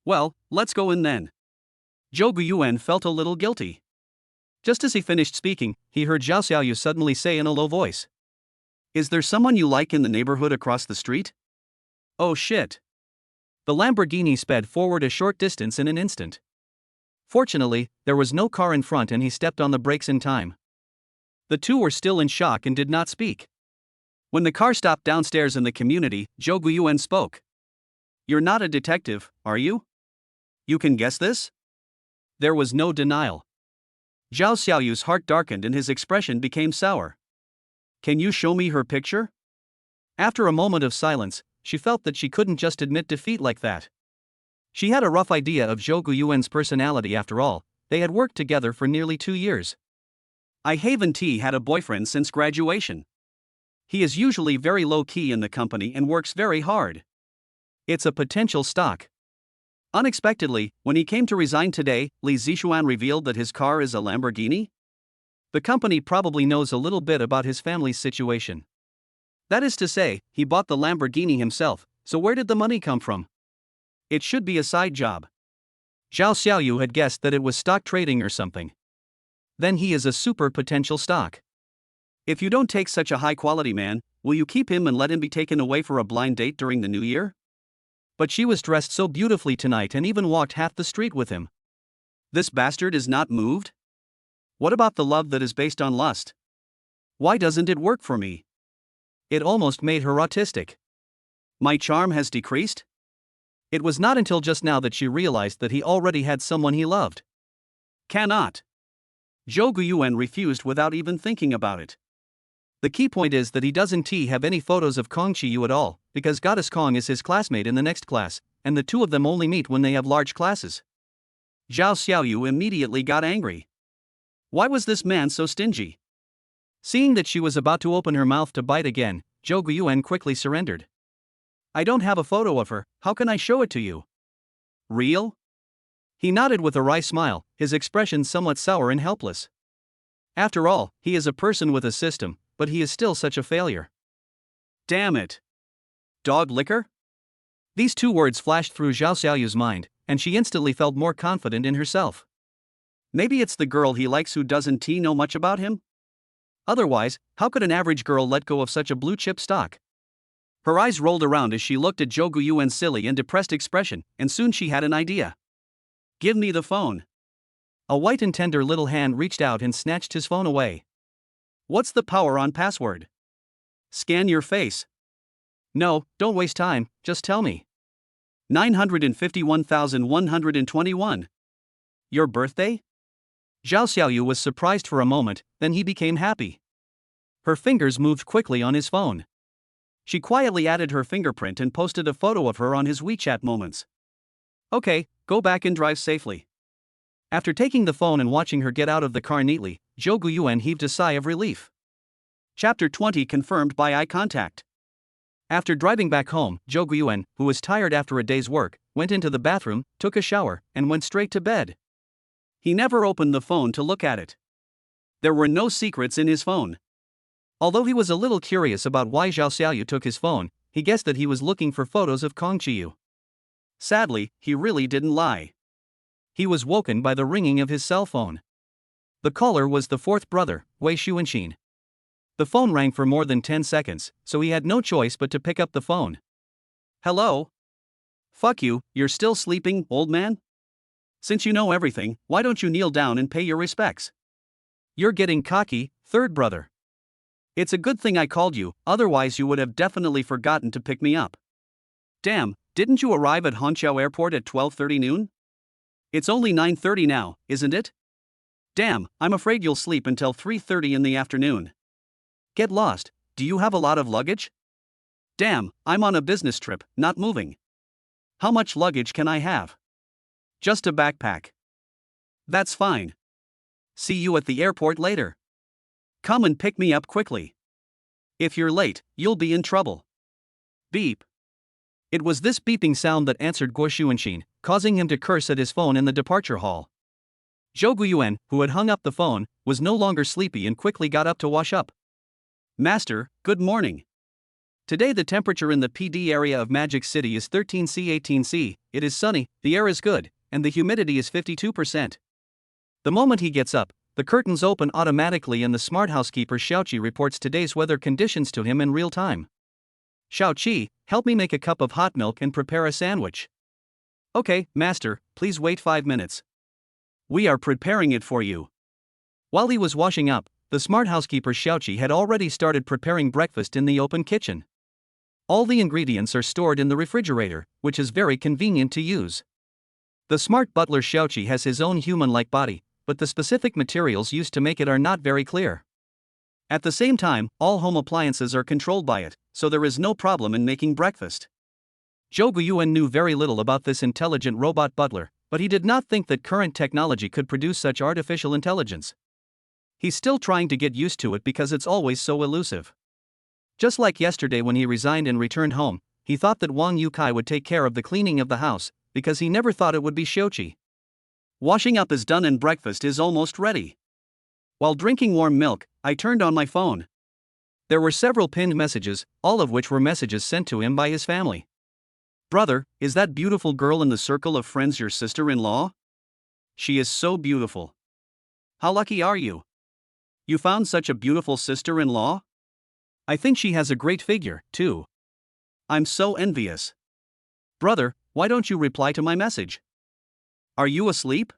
Well, let's go in then. Zhou Guiyuan felt a little guilty. Just as he finished speaking, he heard Zhao Xiaoyu suddenly say in a low voice. Is there someone you like in the neighborhood across the street? Oh shit. The Lamborghini sped forward a short distance in an instant. Fortunately, there was no car in front and he stepped on the brakes in time. The two were still in shock and did not speak. When the car stopped downstairs in the community, Zhou Guiyuan spoke. You're not a detective, are you? You can guess this? There was no denial. Zhao Xiaoyu's heart darkened and his expression became sour. Can you show me her picture? After a moment of silence, she felt that she couldn't just admit defeat like that. She had a rough idea of Zhou Guiyuan's personality after all, they had worked together for nearly 2 years. I haven't had a boyfriend since graduation. He is usually very low-key in the company and works very hard. It's a potential stock. Unexpectedly, when he came to resign today, Li Zixuan revealed that his car is a Lamborghini. The company probably knows a little bit about his family's situation. That is to say, he bought the Lamborghini himself, so where did the money come from? It should be a side job. Zhao Xiaoyu had guessed that it was stock trading or something. Then he is a super potential stock. If you don't take such a high-quality man, will you keep him and let him be taken away for a blind date during the new year? But she was dressed so beautifully tonight and even walked half the street with him. This bastard is not moved? What about the love that is based on lust? Why doesn't it work for me? It almost made her autistic. My charm has decreased? It was not until just now that she realized that he already had someone he loved. Cannot. Zhou Guiyuan refused without even thinking about it. The key point is that he doesn't have any photos of Kong Qiyu at all, because Goddess Kong is his classmate in the next class, and the two of them only meet when they have large classes. Zhao Xiaoyu immediately got angry. Why was this man so stingy? Seeing that she was about to open her mouth to bite again, Zhou Guiyuan quickly surrendered. I don't have a photo of her, how can I show it to you? Real? He nodded with a wry smile, his expression somewhat sour and helpless. After all, he is a person with a system, but he is still such a failure. Damn it. Dog liquor? These two words flashed through Zhao Xiaoyu's mind, and she instantly felt more confident in herself. Maybe it's the girl he likes who doesn't know much about him? Otherwise, how could an average girl let go of such a blue-chip stock? Her eyes rolled around as she looked at Zhou Guiyuan's silly and depressed expression, and soon she had an idea. Give me the phone. A white and tender little hand reached out and snatched his phone away. What's the power on password? Scan your face. No, don't waste time, just tell me. 951,121. Your birthday? Zhao Xiaoyu was surprised for a moment, then he became happy. Her fingers moved quickly on his phone. She quietly added her fingerprint and posted a photo of her on his WeChat Moments. Okay, go back and drive safely. After taking the phone and watching her get out of the car neatly, Zhou Guiyuan heaved a sigh of relief. Chapter 20 confirmed by eye contact. After driving back home, Zhou Guiyuan, who was tired after a day's work, went into the bathroom, took a shower, and went straight to bed. He never opened the phone to look at it. There were no secrets in his phone. Although he was a little curious about why Zhao Xiaoyu took his phone, he guessed that he was looking for photos of Kong Qiyu. Sadly, he really didn't lie. He was woken by the ringing of his cell phone. The caller was the fourth brother, Wei Xuanxin. The phone rang for more than 10 seconds, so he had no choice but to pick up the phone. Hello? Fuck you, you're still sleeping, old man? Since you know everything, why don't you kneel down and pay your respects? You're getting cocky, third brother. It's a good thing I called you, otherwise you would have definitely forgotten to pick me up. Damn, didn't you arrive at Hangzhou Airport at 12:30 noon? It's only 9:30 now, isn't it? Damn, I'm afraid you'll sleep until 3:30 in the afternoon. Get lost, do you have a lot of luggage? Damn, I'm on a business trip, not moving. How much luggage can I have? Just a backpack. That's fine. See you at the airport later. Come and pick me up quickly. If you're late, you'll be in trouble. Beep. It was this beeping sound that answered Guo Xuanxin, causing him to curse at his phone in the departure hall. Zhou Guiyuan, who had hung up the phone, was no longer sleepy and quickly got up to wash up. Master, good morning. Today the temperature in the PD area of Magic City is 13°-18°, it is sunny, the air is good, and the humidity is 52%. The moment he gets up, the curtains open automatically and the smart housekeeper Xiaoqi reports today's weather conditions to him in real time. Xiaoqi, help me make a cup of hot milk and prepare a sandwich. Okay, master, please wait 5 minutes. We are preparing it for you. While he was washing up, the smart housekeeper Xiaoqi had already started preparing breakfast in the open kitchen. All the ingredients are stored in the refrigerator, which is very convenient to use. The smart butler Xiaoqi has his own human-like body, but the specific materials used to make it are not very clear. At the same time, all home appliances are controlled by it, so there is no problem in making breakfast. Zhou Guiyuan knew very little about this intelligent robot butler, but he did not think that current technology could produce such artificial intelligence. He's still trying to get used to it because it's always so elusive. Just like yesterday when he resigned and returned home, he thought that Wang Yukai would take care of the cleaning of the house, because he never thought it would be Xiaoqi. Washing up is done and breakfast is almost ready. While drinking warm milk, I turned on my phone. There were several pinned messages, all of which were messages sent to him by his family. Brother, is that beautiful girl in the circle of friends your sister-in-law? She is so beautiful. How lucky are you? You found such a beautiful sister-in-law? I think she has a great figure, too. I'm so envious. Brother, why don't you reply to my message? Are you asleep?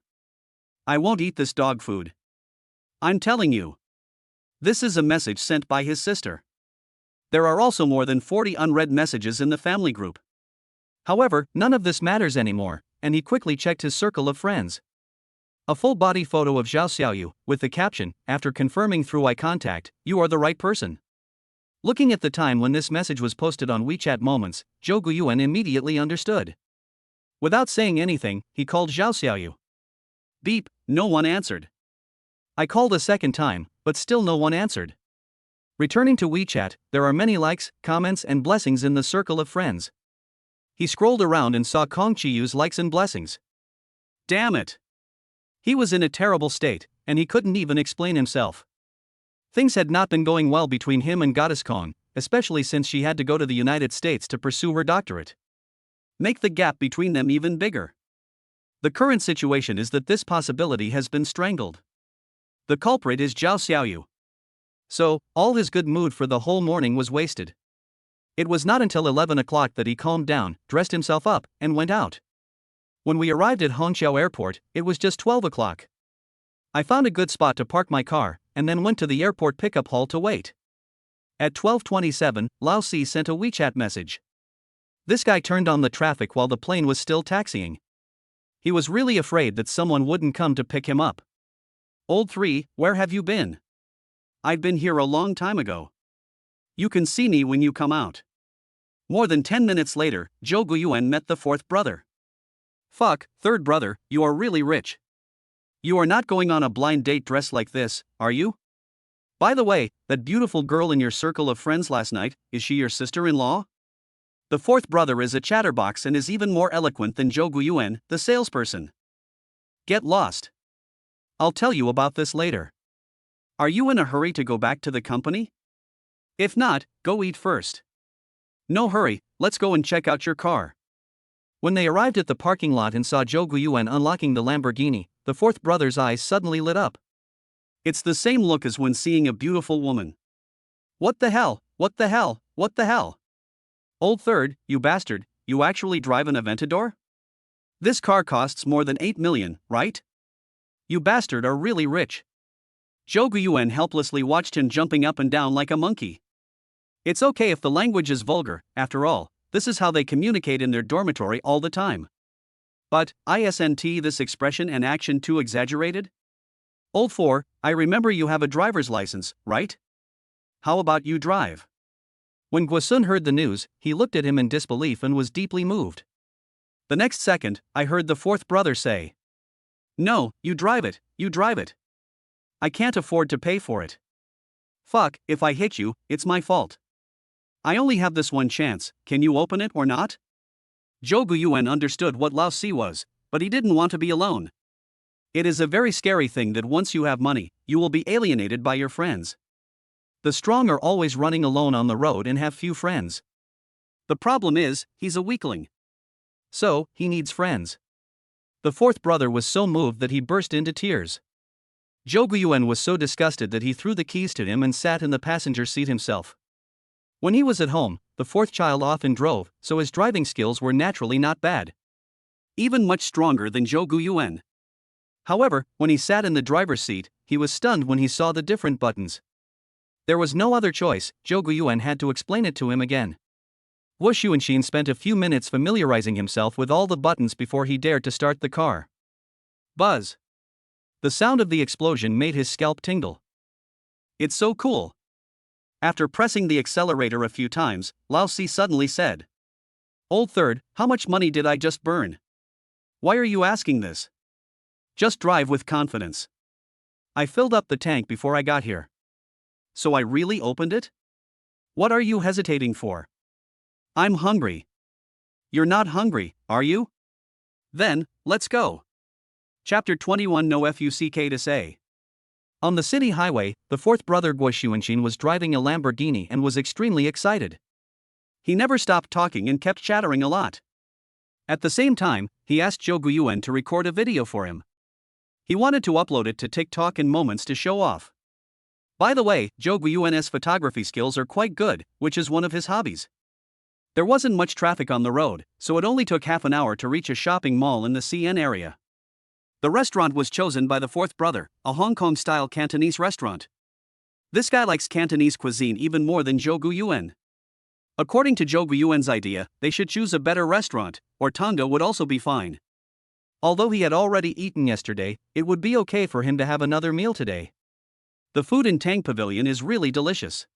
I won't eat this dog food. I'm telling you. This is a message sent by his sister. There are also more than 40 unread messages in the family group. However, none of this matters anymore, and he quickly checked his circle of friends. A full-body photo of Zhao Xiaoyu, with the caption, after confirming through eye contact, "You are the right person." Looking at the time when this message was posted on WeChat Moments, Zhou Guiyuan immediately understood. Without saying anything, he called Zhao Xiaoyu. Beep, no one answered. I called a second time, but still no one answered. Returning to WeChat, there are many likes, comments and blessings in the circle of friends. He scrolled around and saw Kong Chiyu's likes and blessings. Damn it! He was in a terrible state, and he couldn't even explain himself. Things had not been going well between him and Goddess Kong, especially since she had to go to the United States to pursue her doctorate. Make the gap between them even bigger. The current situation is that this possibility has been strangled. The culprit is Zhao Xiaoyu. So, all his good mood for the whole morning was wasted. It was not until 11 o'clock that he calmed down, dressed himself up, and went out. When we arrived at Hongqiao Airport, it was just 12 o'clock. I found a good spot to park my car, and then went to the airport pickup hall to wait. At 12:27, Lao Si sent a WeChat message. This guy turned on the traffic while the plane was still taxiing. He was really afraid that someone wouldn't come to pick him up. Old 3, where have you been? I've been here a long time ago. You can see me when you come out. More than 10 minutes later, Zhou Guiyuan met the fourth brother. Fuck, third brother, you are really rich. You are not going on a blind date dressed like this, are you? By the way, that beautiful girl in your circle of friends last night, is she your sister-in-law? The fourth brother is a chatterbox and is even more eloquent than Zhou Guiyuan, the salesperson. Get lost. I'll tell you about this later. Are you in a hurry to go back to the company? If not, go eat first. No hurry, let's go and check out your car. When they arrived at the parking lot and saw Zhou Guiyuan unlocking the Lamborghini, the fourth brother's eyes suddenly lit up. It's the same look as when seeing a beautiful woman. What the hell, what the hell, what the hell? Old third, you bastard, you actually drive an Aventador? This car costs more than 8 million, right? You bastard are really rich. Zhou Guiyuan helplessly watched him jumping up and down like a monkey. It's okay if the language is vulgar, after all, this is how they communicate in their dormitory all the time. But, isn't this expression and action too exaggerated? Old 4, I remember you have a driver's license, right? How about you drive? When Guosun heard the news, he looked at him in disbelief and was deeply moved. The next second, I heard the fourth brother say, "No, you drive it, you drive it. I can't afford to pay for it. Fuck, if I hit you, it's my fault. I only have this one chance, can you open it or not?" Zhou Guiyuan understood what Lao Si was, but he didn't want to be alone. It is a very scary thing that once you have money, you will be alienated by your friends. The strong are always running alone on the road and have few friends. The problem is, he's a weakling. So, he needs friends. The fourth brother was so moved that he burst into tears. Zhou Guiyuan was so disgusted that he threw the keys to him and sat in the passenger seat himself. When he was at home, the fourth child often drove, so his driving skills were naturally not bad. Even much stronger than Zhou Guiyuan. However, when he sat in the driver's seat, he was stunned when he saw the different buttons. There was no other choice, Zhou Guiyuan had to explain it to him again. Wu Xuanxin spent a few minutes familiarizing himself with all the buttons before he dared to start the car. Buzz. The sound of the explosion made his scalp tingle. It's so cool. After pressing the accelerator a few times, Lao Si suddenly said, "Old third, how much money did I just burn? Why are you asking this? Just drive with confidence. I filled up the tank before I got here. So I really opened it? What are you hesitating for? I'm hungry." You're not hungry, are you? Then, let's go. Chapter 21 No fuck to say. On the city highway, the fourth brother Guo Xuanxin was driving a Lamborghini and was extremely excited. He never stopped talking and kept chattering a lot. At the same time, he asked Zhou Guiyuan to record a video for him. He wanted to upload it to TikTok in moments to show off. By the way, Zhou Guiyuan's photography skills are quite good, which is one of his hobbies. There wasn't much traffic on the road, so it only took half an hour to reach a shopping mall in the CN area. The restaurant was chosen by the fourth brother, a Hong Kong-style Cantonese restaurant. This guy likes Cantonese cuisine even more than Zhou Guiyuan. According to Zhou Guiyuan's idea, they should choose a better restaurant, or Tonga would also be fine. Although he had already eaten yesterday, it would be okay for him to have another meal today. The food in Tang Pavilion is really delicious.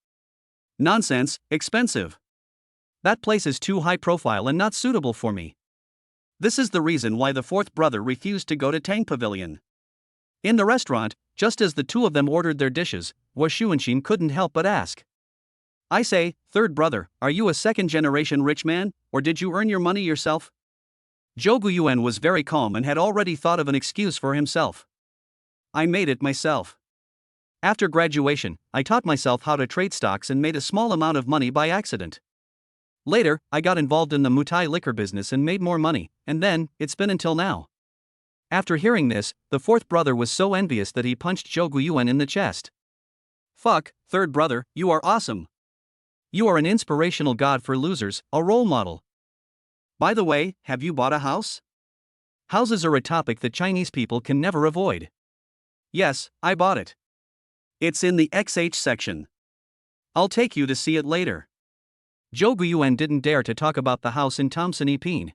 Nonsense, expensive. That place is too high profile and not suitable for me. This is the reason why the fourth brother refused to go to Tang Pavilion. In the restaurant, just as the two of them ordered their dishes, Xuanxin couldn't help but ask. I say, third brother, are you a second-generation rich man, or did you earn your money yourself? Zhou Guiyuan was very calm and had already thought of an excuse for himself. I made it myself. After graduation, I taught myself how to trade stocks and made a small amount of money by accident. Later, I got involved in the Mutai liquor business and made more money, and then, it's been until now. After hearing this, the fourth brother was so envious that he punched Zhou Guiyuan in the chest. Fuck, third brother, you are awesome. You are an inspirational god for losers, a role model. By the way, have you bought a house? Houses are a topic that Chinese people can never avoid. Yes, I bought it. It's in the XH section. I'll take you to see it later. Zhou Guiyuan didn't dare to talk about the house in Thompson Pine.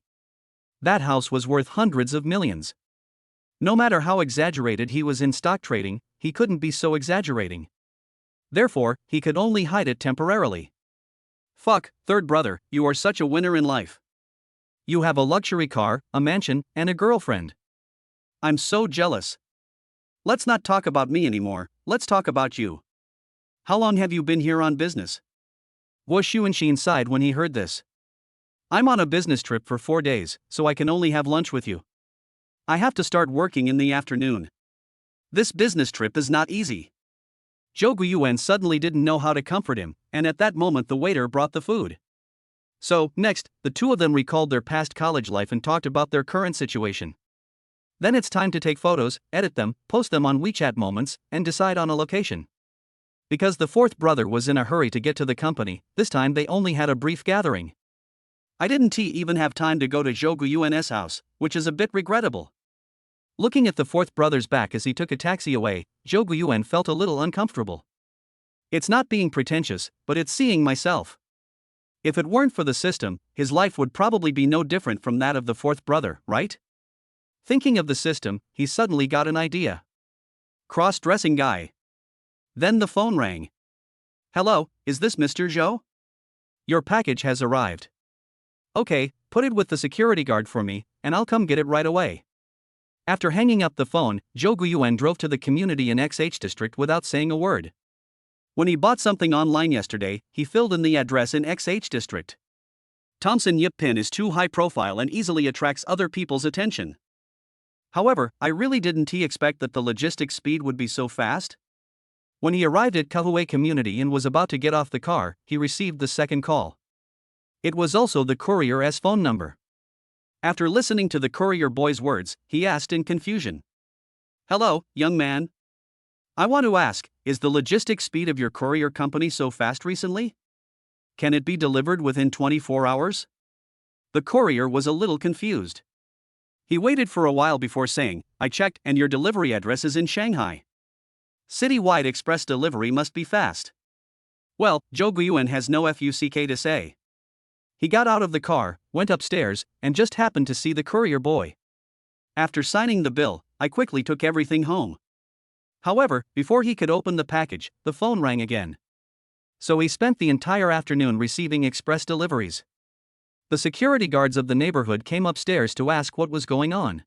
That house was worth hundreds of millions. No matter how exaggerated he was in stock trading, he couldn't be so exaggerating. Therefore, he could only hide it temporarily. Fuck, third brother, you are such a winner in life. You have a luxury car, a mansion, and a girlfriend. I'm so jealous. Let's not talk about me anymore, let's talk about you. How long have you been here on business? Xuanxin sighed when he heard this. I'm on a business trip for 4 days, so I can only have lunch with you. I have to start working in the afternoon. This business trip is not easy. Zhou Guiyuan suddenly didn't know how to comfort him, and at that moment the waiter brought the food. So, next, the two of them recalled their past college life and talked about their current situation. Then it's time to take photos, edit them, post them on WeChat Moments, and decide on a location. Because the fourth brother was in a hurry to get to the company, this time they only had a brief gathering. I didn't even have time to go to Zhou Guiyuan's house, which is a bit regrettable. Looking at the fourth brother's back as he took a taxi away, Zhou Guiyuan felt a little uncomfortable. It's not being pretentious, but it's seeing myself. If it weren't for the system, his life would probably be no different from that of the fourth brother, right? Thinking of the system, he suddenly got an idea. Cross-dressing guy. Then the phone rang. Hello, is this Mr. Zhou? Your package has arrived. Okay, put it with the security guard for me, and I'll come get it right away. After hanging up the phone, Zhou Guiyuan drove to the community in XH district without saying a word. When he bought something online yesterday, he filled in the address in XH district. Thompson Pin is too high profile and easily attracts other people's attention. However, I really didn't expect that the logistics speed would be so fast. When he arrived at Kahuai community and was about to get off the car, he received the second call. It was also the courier's phone number. After listening to the courier boy's words, he asked in confusion. Hello, young man. I want to ask, is the logistic speed of your courier company so fast recently? Can it be delivered within 24 hours? The courier was a little confused. He waited for a while before saying, I checked and your delivery address is in Shanghai. Citywide express delivery must be fast. Well, Zhou Guiyuan has no fuck to say. He got out of the car, went upstairs, and just happened to see the courier boy. After signing the bill, I quickly took everything home. However, before he could open the package, the phone rang again. So he spent the entire afternoon receiving express deliveries. The security guards of the neighborhood came upstairs to ask what was going on.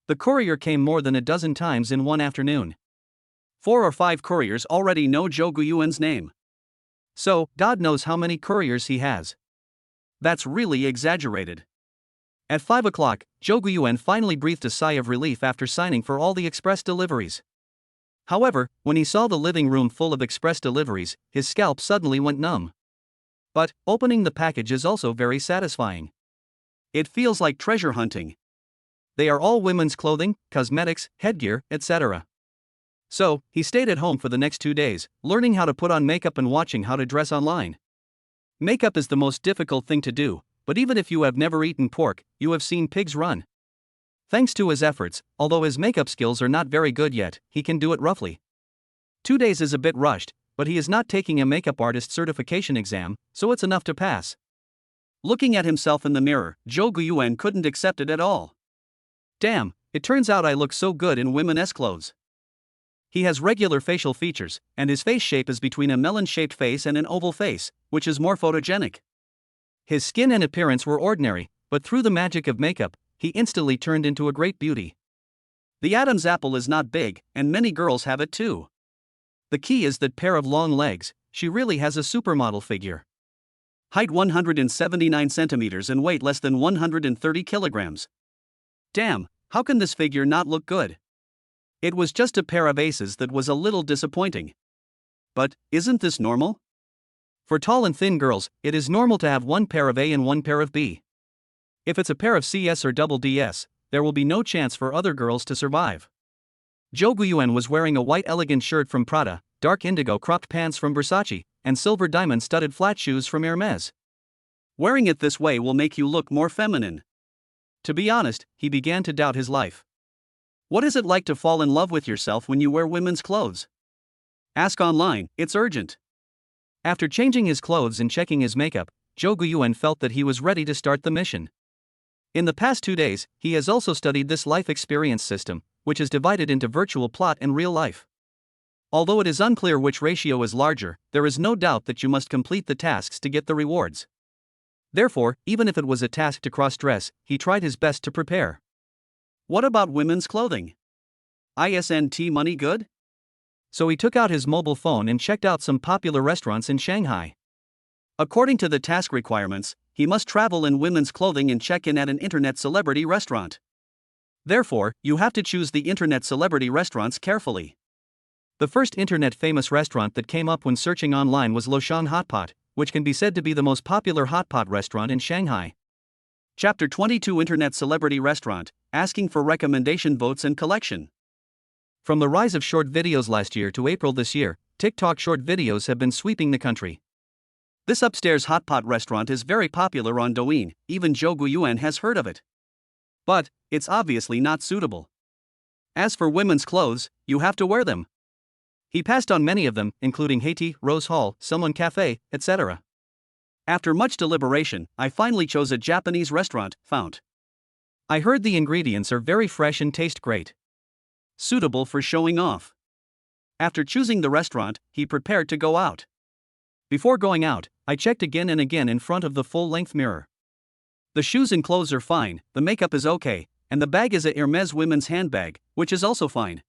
The courier came more than a dozen times in one afternoon. 4 or 5 couriers already know Zhou Guiyuan's name. So, God knows how many couriers he has. That's really exaggerated. At 5 o'clock, Zhou Guiyuan finally breathed a sigh of relief after signing for all the express deliveries. However, when he saw the living room full of express deliveries, his scalp suddenly went numb. But, opening the package is also very satisfying. It feels like treasure hunting. They are all women's clothing, cosmetics, headgear, etc. So, he stayed at home for the next 2 days, learning how to put on makeup and watching how to dress online. Makeup is the most difficult thing to do, but even if you have never eaten pork, you have seen pigs run. Thanks to his efforts, although his makeup skills are not very good yet, he can do it roughly. 2 days is a bit rushed, but he is not taking a makeup artist certification exam, so it's enough to pass. Looking at himself in the mirror, Jouan couldn't accept it at all. Damn, it turns out I look so good in women's clothes. He has regular facial features, and his face shape is between a melon-shaped face and an oval face, which is more photogenic. His skin and appearance were ordinary, but through the magic of makeup, he instantly turned into a great beauty. The Adam's apple is not big, and many girls have it too. The key is that pair of long legs. She really has a supermodel figure. Height 179 centimeters and weight less than 130 kilograms. Damn, how can this figure not look good? It was just a pair of aces that was a little disappointing. But, isn't this normal? For tall and thin girls, it is normal to have one pair of A and one pair of B. If it's a pair of CS or double DS, there will be no chance for other girls to survive. Jouan was wearing a white elegant shirt from Prada, dark indigo cropped pants from Versace, and silver diamond-studded flat shoes from Hermes. Wearing it this way will make you look more feminine. To be honest, he began to doubt his life. What is it like to fall in love with yourself when you wear women's clothes? Ask online, it's urgent. After changing his clothes and checking his makeup, Jouan felt that he was ready to start the mission. In the past 2 days, he has also studied this life experience system, which is divided into virtual plot and real life. Although it is unclear which ratio is larger, there is no doubt that you must complete the tasks to get the rewards. Therefore, even if it was a task to cross-dress, he tried his best to prepare. What about women's clothing? Isn't money good? So he took out his mobile phone and checked out some popular restaurants in Shanghai. According to the task requirements, he must travel in women's clothing and check in at an internet celebrity restaurant. Therefore, you have to choose the internet celebrity restaurants carefully. The first internet famous restaurant that came up when searching online was Loshan Hotpot, which can be said to be the most popular hotpot restaurant in Shanghai. Chapter 22 Internet Celebrity Restaurant, asking for recommendation votes and collection. From the rise of short videos last year to April this year, TikTok short videos have been sweeping the country. This upstairs hotpot restaurant is very popular on Douyin, even Jouan has heard of it. But, it's obviously not suitable. As for women's clothes, you have to wear them. He passed on many of them, including Haiti, Rose Hall, Salmon Cafe, etc. After much deliberation, I finally chose a Japanese restaurant, Fount. I heard the ingredients are very fresh and taste great. Suitable for showing off. After choosing the restaurant, he prepared to go out. Before going out, I checked again and again in front of the full-length mirror. The shoes and clothes are fine, the makeup is okay, and the bag is a Hermes women's handbag, which is also fine.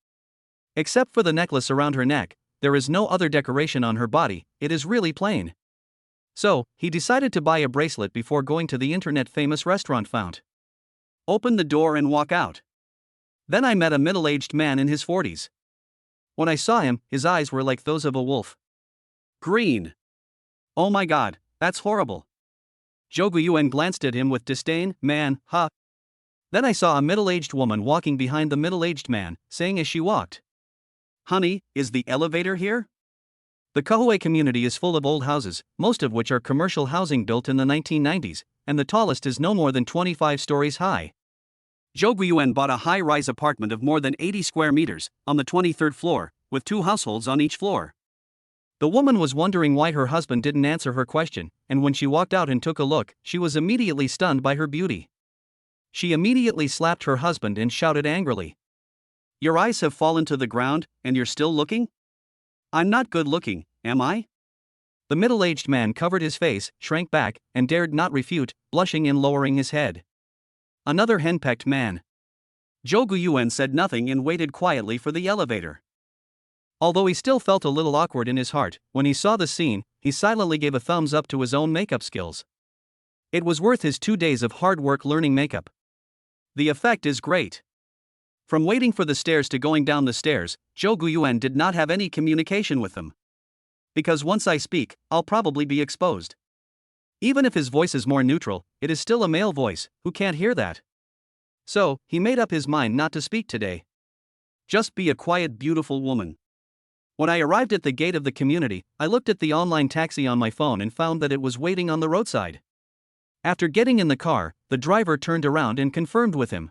Except for the necklace around her neck, there is no other decoration on her body, it is really plain. So, he decided to buy a bracelet before going to the internet-famous restaurant Fount. Open the door and walk out. Then I met a middle-aged man in his 40s. When I saw him, his eyes were like those of a wolf. Green. Oh my god, that's horrible. Jouan glanced at him with disdain, man, ha. Then I saw a middle-aged woman walking behind the middle-aged man, saying as she walked, "Honey, is the elevator here?" The Kauai community is full of old houses, most of which are commercial housing built in the 1990s, and the tallest is no more than 25 stories high. Jouan bought a high-rise apartment of more than 80 square meters, on the 23rd floor, with 2 households on each floor. The woman was wondering why her husband didn't answer her question, and when she walked out and took a look, she was immediately stunned by her beauty. She immediately slapped her husband and shouted angrily, "Your eyes have fallen to the ground, and you're still looking? I'm not good looking, am I?" The middle-aged man covered his face, shrank back, and dared not refute, blushing and lowering his head. Another henpecked man. Jouan said nothing and waited quietly for the elevator. Although he still felt a little awkward in his heart, when he saw the scene, he silently gave a thumbs up to his own makeup skills. It was worth his 2 days of hard work learning makeup. The effect is great. From waiting for the stairs to going down the stairs, Jouan did not have any communication with them. Because once I speak, I'll probably be exposed. Even if his voice is more neutral, it is still a male voice, who can't hear that? So, he made up his mind not to speak today. Just be a quiet, beautiful woman. When I arrived at the gate of the community, I looked at the online taxi on my phone and found that it was waiting on the roadside. After getting in the car, the driver turned around and confirmed with him.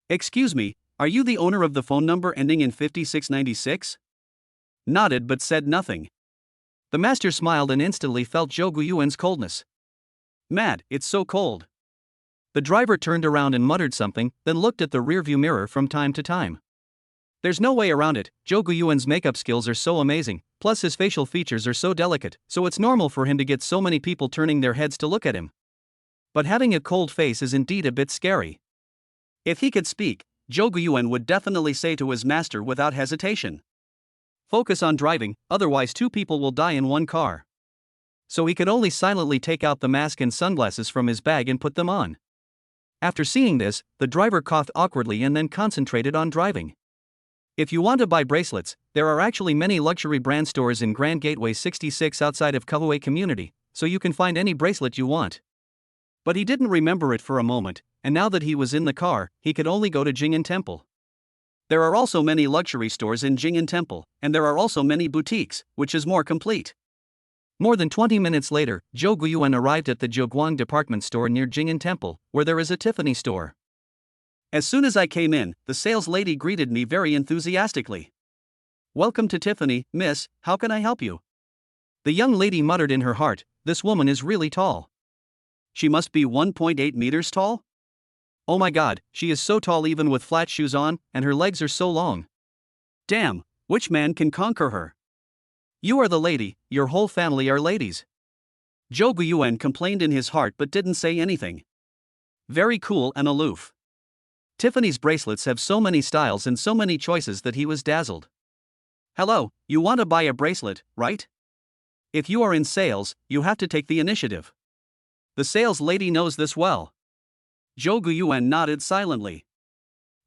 Excuse me, are you the owner of the phone number ending in 5696? Nodded but said nothing. The master smiled and instantly felt Zhou Guiyuan's coldness. Mad, it's so cold. The driver turned around and muttered something, then looked at the rearview mirror from time to time. There's no way around it, Zhou Guiyuan's makeup skills are so amazing, plus his facial features are so delicate, so it's normal for him to get so many people turning their heads to look at him. But having a cold face is indeed a bit scary. If he could speak, Zhou Guiyuan would definitely say to his master without hesitation. Focus on driving, otherwise 2 people will die in one car. So he could only silently take out the mask and sunglasses from his bag and put them on. After seeing this, the driver coughed awkwardly and then concentrated on driving. If you want to buy bracelets, there are actually many luxury brand stores in Grand Gateway 66 outside of Kahuai community, so you can find any bracelet you want. But he didn't remember it for a moment, and now that he was in the car, he could only go to Jing'an Temple. There are also many luxury stores in Jing'an Temple, and there are also many boutiques, which is more complete. More than 20 minutes later, Zhou Guiyuan arrived at the Jouan department store near Jing'an Temple, where there is a Tiffany store. As soon as I came in, the sales lady greeted me very enthusiastically. Welcome to Tiffany, miss, how can I help you? The young lady muttered in her heart, this woman is really tall. She must be 1.8 meters tall? Oh my god, she is so tall even with flat shoes on, and her legs are so long. Damn, which man can conquer her? You are the lady, your whole family are ladies. Zhou Guiyuan complained in his heart but didn't say anything. Very cool and aloof. Tiffany's bracelets have so many styles and so many choices that he was dazzled. Hello, you want to buy a bracelet, right? If you are in sales, you have to take the initiative. The sales lady knows this well. Zhou Guiyuan nodded silently.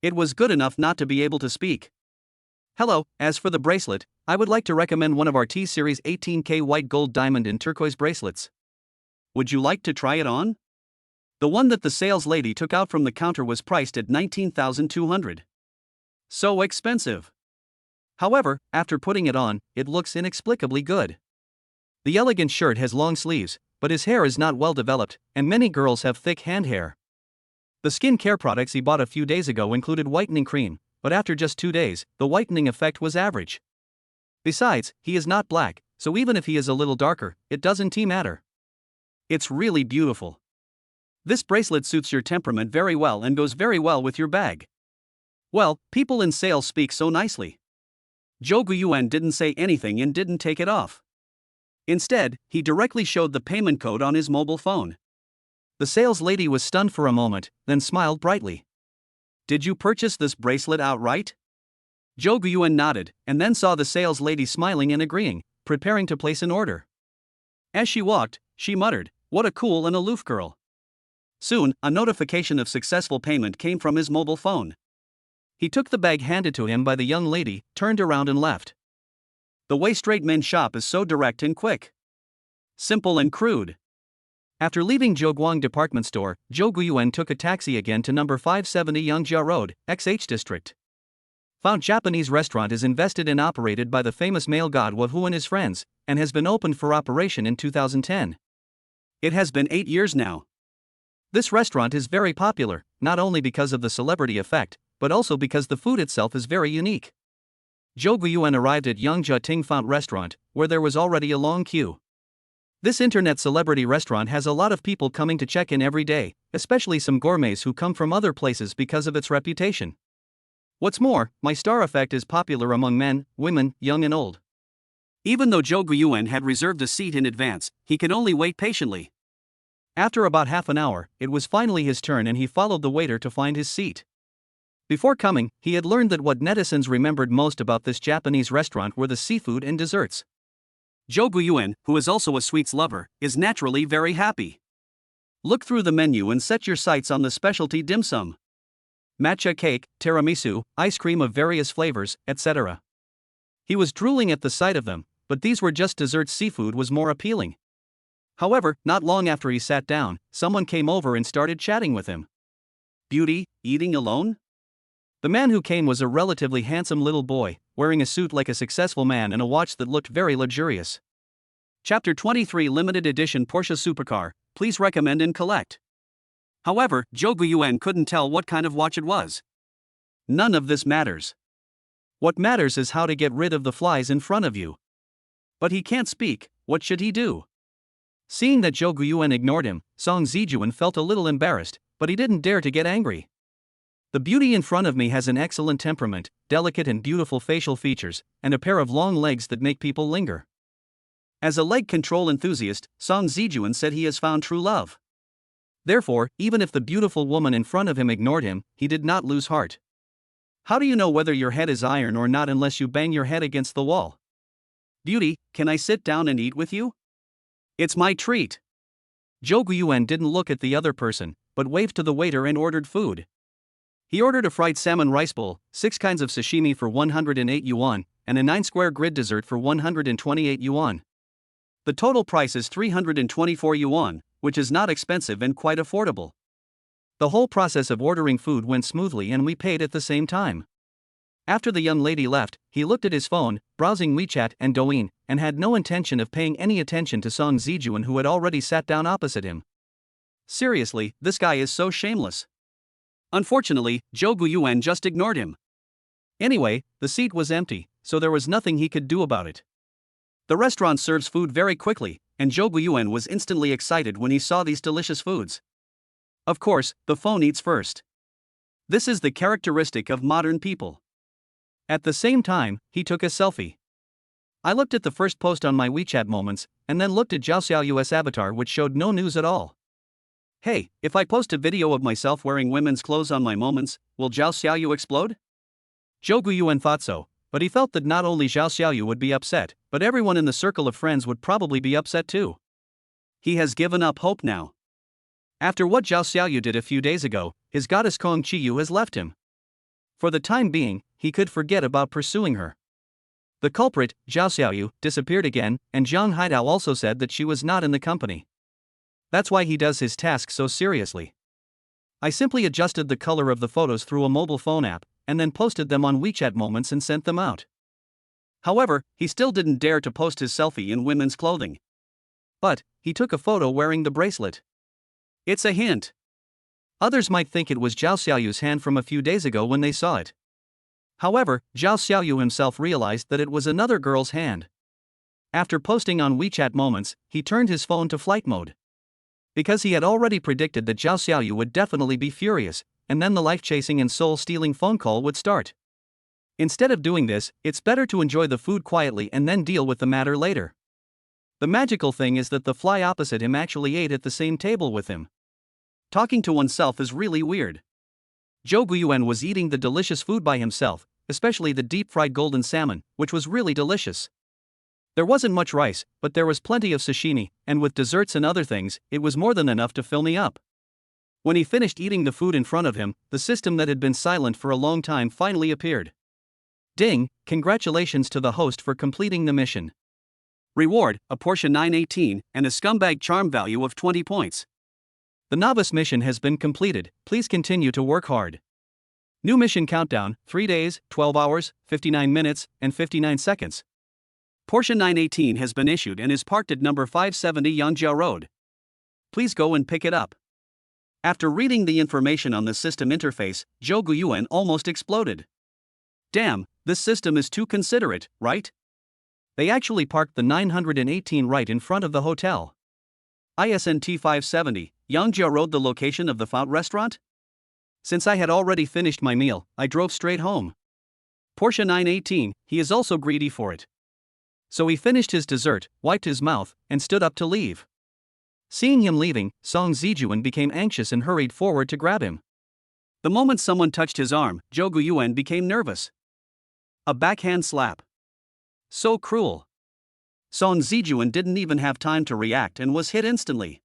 It was good enough not to be able to speak. Hello, as for the bracelet, I would like to recommend one of our T-Series 18K white gold diamond and turquoise bracelets. Would you like to try it on? The one that the sales lady took out from the counter was priced at 19,200. So expensive. However, after putting it on, it looks inexplicably good. The elegant shirt has long sleeves, but his hair is not well developed, and many girls have thick hand hair. The skin care products he bought a few days ago included whitening cream, but after just 2 days, the whitening effect was average. Besides, he is not black, so even if he is a little darker, it doesn't matter. It's really beautiful. This bracelet suits your temperament very well and goes very well with your bag. Well, people in sales speak so nicely. Zhou Guiyuan didn't say anything and didn't take it off. Instead, he directly showed the payment code on his mobile phone. The sales lady was stunned for a moment, then smiled brightly. Did you purchase this bracelet outright? Zhou Guiyuan nodded, and then saw the sales lady smiling and agreeing, preparing to place an order. As she walked, she muttered, what a cool and aloof girl. Soon, a notification of successful payment came from his mobile phone. He took the bag handed to him by the young lady, turned around and left. The way straight men shop is so direct and quick. Simple and crude. After leaving Jouan department store, Zhou Guiyuan took a taxi again to number 570 Yongjia Road, XH District. Found Japanese restaurant is invested and operated by the famous male god Wahoo and his friends, and has been opened for operation in 2010. It has been 8 years now. This restaurant is very popular, not only because of the celebrity effect, but also because the food itself is very unique. Zhou Guiyuan arrived at Yongjia Tingfount restaurant, where there was already a long queue. This internet celebrity restaurant has a lot of people coming to check in every day, especially some gourmets who come from other places because of its reputation. What's more, my star effect is popular among men, women, young and old. Even though Zhou Guiyuan had reserved a seat in advance, he could only wait patiently. After about half an hour, it was finally his turn and he followed the waiter to find his seat. Before coming, he had learned that what netizens remembered most about this Japanese restaurant were the seafood and desserts. Zhou Guiyuan, who is also a sweets lover, is naturally very happy. Look through the menu and set your sights on the specialty dim sum. Matcha cake, tiramisu, ice cream of various flavors, etc. He was drooling at the sight of them, but these were just desserts. Seafood was more appealing. However, not long after he sat down, someone came over and started chatting with him. Beauty, eating alone? The man who came was a relatively handsome little boy, wearing a suit like a successful man and a watch that looked very luxurious. Chapter 23 Limited Edition Porsche Supercar, please recommend and collect. However, Jouan couldn't tell what kind of watch it was. None of this matters. What matters is how to get rid of the flies in front of you. But he can't speak, what should he do? Seeing that Jouan ignored him, Song Zijuan felt a little embarrassed, but he didn't dare to get angry. The beauty in front of me has an excellent temperament, delicate and beautiful facial features, and a pair of long legs that make people linger. As a leg control enthusiast, Song Zijuan said he has found true love. Therefore, even if the beautiful woman in front of him ignored him, he did not lose heart. How do you know whether your head is iron or not unless you bang your head against the wall? Beauty, can I sit down and eat with you? It's my treat. Jouan didn't look at the other person, but waved to the waiter and ordered food. He ordered a fried salmon rice bowl, 6 kinds of sashimi for 108 yuan, and a 9-square grid dessert for 128 yuan. The total price is 324 yuan, which is not expensive and quite affordable. The whole process of ordering food went smoothly and we paid at the same time. After the young lady left, he looked at his phone, browsing WeChat and Douyin, and had no intention of paying any attention to Song Zijuan, who had already sat down opposite him. Seriously, this guy is so shameless. Unfortunately, Jouan just ignored him. Anyway, the seat was empty, so there was nothing he could do about it. The restaurant serves food very quickly, and Jouan was instantly excited when he saw these delicious foods. Of course, the phone eats first. This is the characteristic of modern people. At the same time, he took a selfie. I looked at the first post on my WeChat moments, and then looked at Zhao Xiaoyu's avatar, which showed no news at all. Hey, if I post a video of myself wearing women's clothes on my moments, will Zhao Xiaoyu explode? Jouan thought so, but he felt that not only Zhao Xiaoyu would be upset, but everyone in the circle of friends would probably be upset too. He has given up hope now. After what Zhao Xiaoyu did a few days ago, his goddess Kong Qiyu has left him. For the time being, he could forget about pursuing her. The culprit, Zhao Xiaoyu, disappeared again, and Zhang Haidao also said that she was not in the company. That's why he does his task so seriously. I simply adjusted the color of the photos through a mobile phone app, and then posted them on WeChat moments and sent them out. However, he still didn't dare to post his selfie in women's clothing. But, he took a photo wearing the bracelet. It's a hint. Others might think it was Zhao Xiaoyu's hand from a few days ago when they saw it. However, Zhao Xiaoyu himself realized that it was another girl's hand. After posting on WeChat moments, he turned his phone to flight mode. Because he had already predicted that Zhao Xiaoyu would definitely be furious, and then the life-chasing and soul-stealing phone call would start. Instead of doing this, it's better to enjoy the food quietly and then deal with the matter later. The magical thing is that the fly opposite him actually ate at the same table with him. Talking to oneself is really weird. Jouan was eating the delicious food by himself, especially the deep-fried golden salmon, which was really delicious. There wasn't much rice, but there was plenty of sashimi, and with desserts and other things, it was more than enough to fill me up. When he finished eating the food in front of him, the system that had been silent for a long time finally appeared. Ding, congratulations to the host for completing the mission. Reward, a Porsche 918, and a scumbag charm value of 20 points. The novice mission has been completed, please continue to work hard. New mission countdown, 3 days, 12 hours, 59 minutes, and 59 seconds. Porsche 918 has been issued and is parked at number 570 Yangjiao Road. Please go and pick it up. After reading the information on the system interface, Jouan almost exploded. Damn, this system is too considerate, right? They actually parked the 918 right in front of the hotel. ISNT 570, Yangjiao Road, the location of the Fout restaurant? Since I had already finished my meal, I drove straight home. Porsche 918, he is also greedy for it. So he finished his dessert, wiped his mouth, and stood up to leave. Seeing him leaving, Song Zijuan became anxious and hurried forward to grab him. The moment someone touched his arm, Jouan became nervous. A backhand slap. So cruel. Song Zijuan didn't even have time to react and was hit instantly.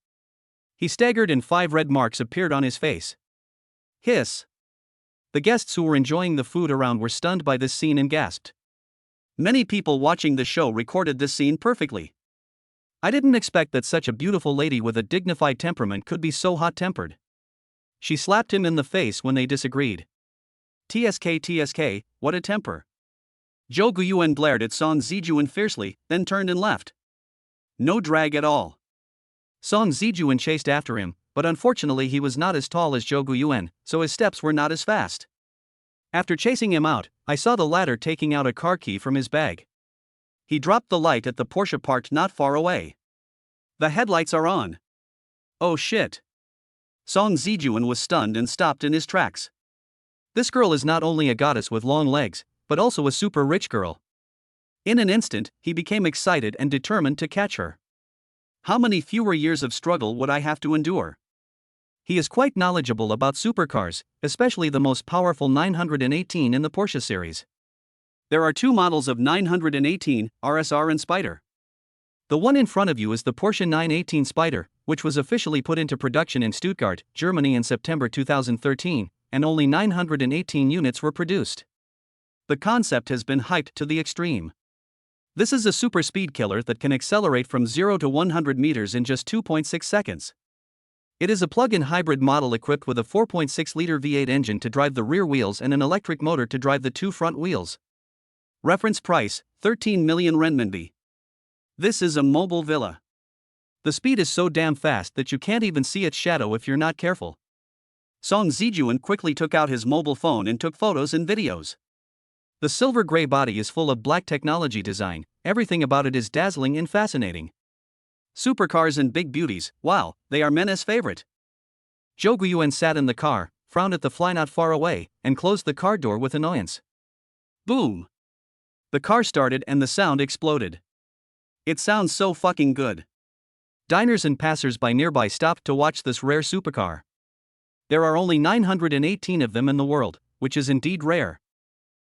He staggered and 5 red marks appeared on his face. Hiss. The guests who were enjoying the food around were stunned by this scene and gasped. Many people watching the show recorded this scene perfectly. I didn't expect that such a beautiful lady with a dignified temperament could be so hot-tempered. She slapped him in the face when they disagreed. TSK TSK, what a temper. Zhou Guiyuan glared at Song Zijuan fiercely, then turned and left. No drag at all. Song Zijuan chased after him, but unfortunately he was not as tall as Zhou Guiyuan, so his steps were not as fast. After chasing him out, I saw the latter taking out a car key from his bag. He dropped the light at the Porsche parked not far away. The headlights are on. Oh shit. Song Zijuan was stunned and stopped in his tracks. This girl is not only a goddess with long legs, but also a super rich girl. In an instant, he became excited and determined to catch her. How many fewer years of struggle would I have to endure? He is quite knowledgeable about supercars, especially the most powerful 918 in the Porsche series. There are two models of 918, RSR and Spider. The one in front of you is the Porsche 918 Spider, which was officially put into production in Stuttgart, Germany in September 2013, and only 918 units were produced. The concept has been hyped to the extreme. This is a super speed killer that can accelerate from 0 to 100 meters in just 2.6 seconds. It is a plug-in hybrid model equipped with a 4.6-liter V8 engine to drive the rear wheels and an electric motor to drive the two front wheels. Reference price, 13 million renminbi. This is a mobile villa. The speed is so damn fast that you can't even see its shadow if you're not careful. Song Zijuan quickly took out his mobile phone and took photos and videos. The silver gray body is full of black technology design, everything about it is dazzling and fascinating. Supercars and big beauties, wow, they are men's favorite. Zhou Guiyuan sat in the car, frowned at the fly not far away, and closed the car door with annoyance. Boom! The car started and the sound exploded. It sounds so fucking good. Diners and passers-by nearby stopped to watch this rare supercar. There are only 918 of them in the world, which is indeed rare.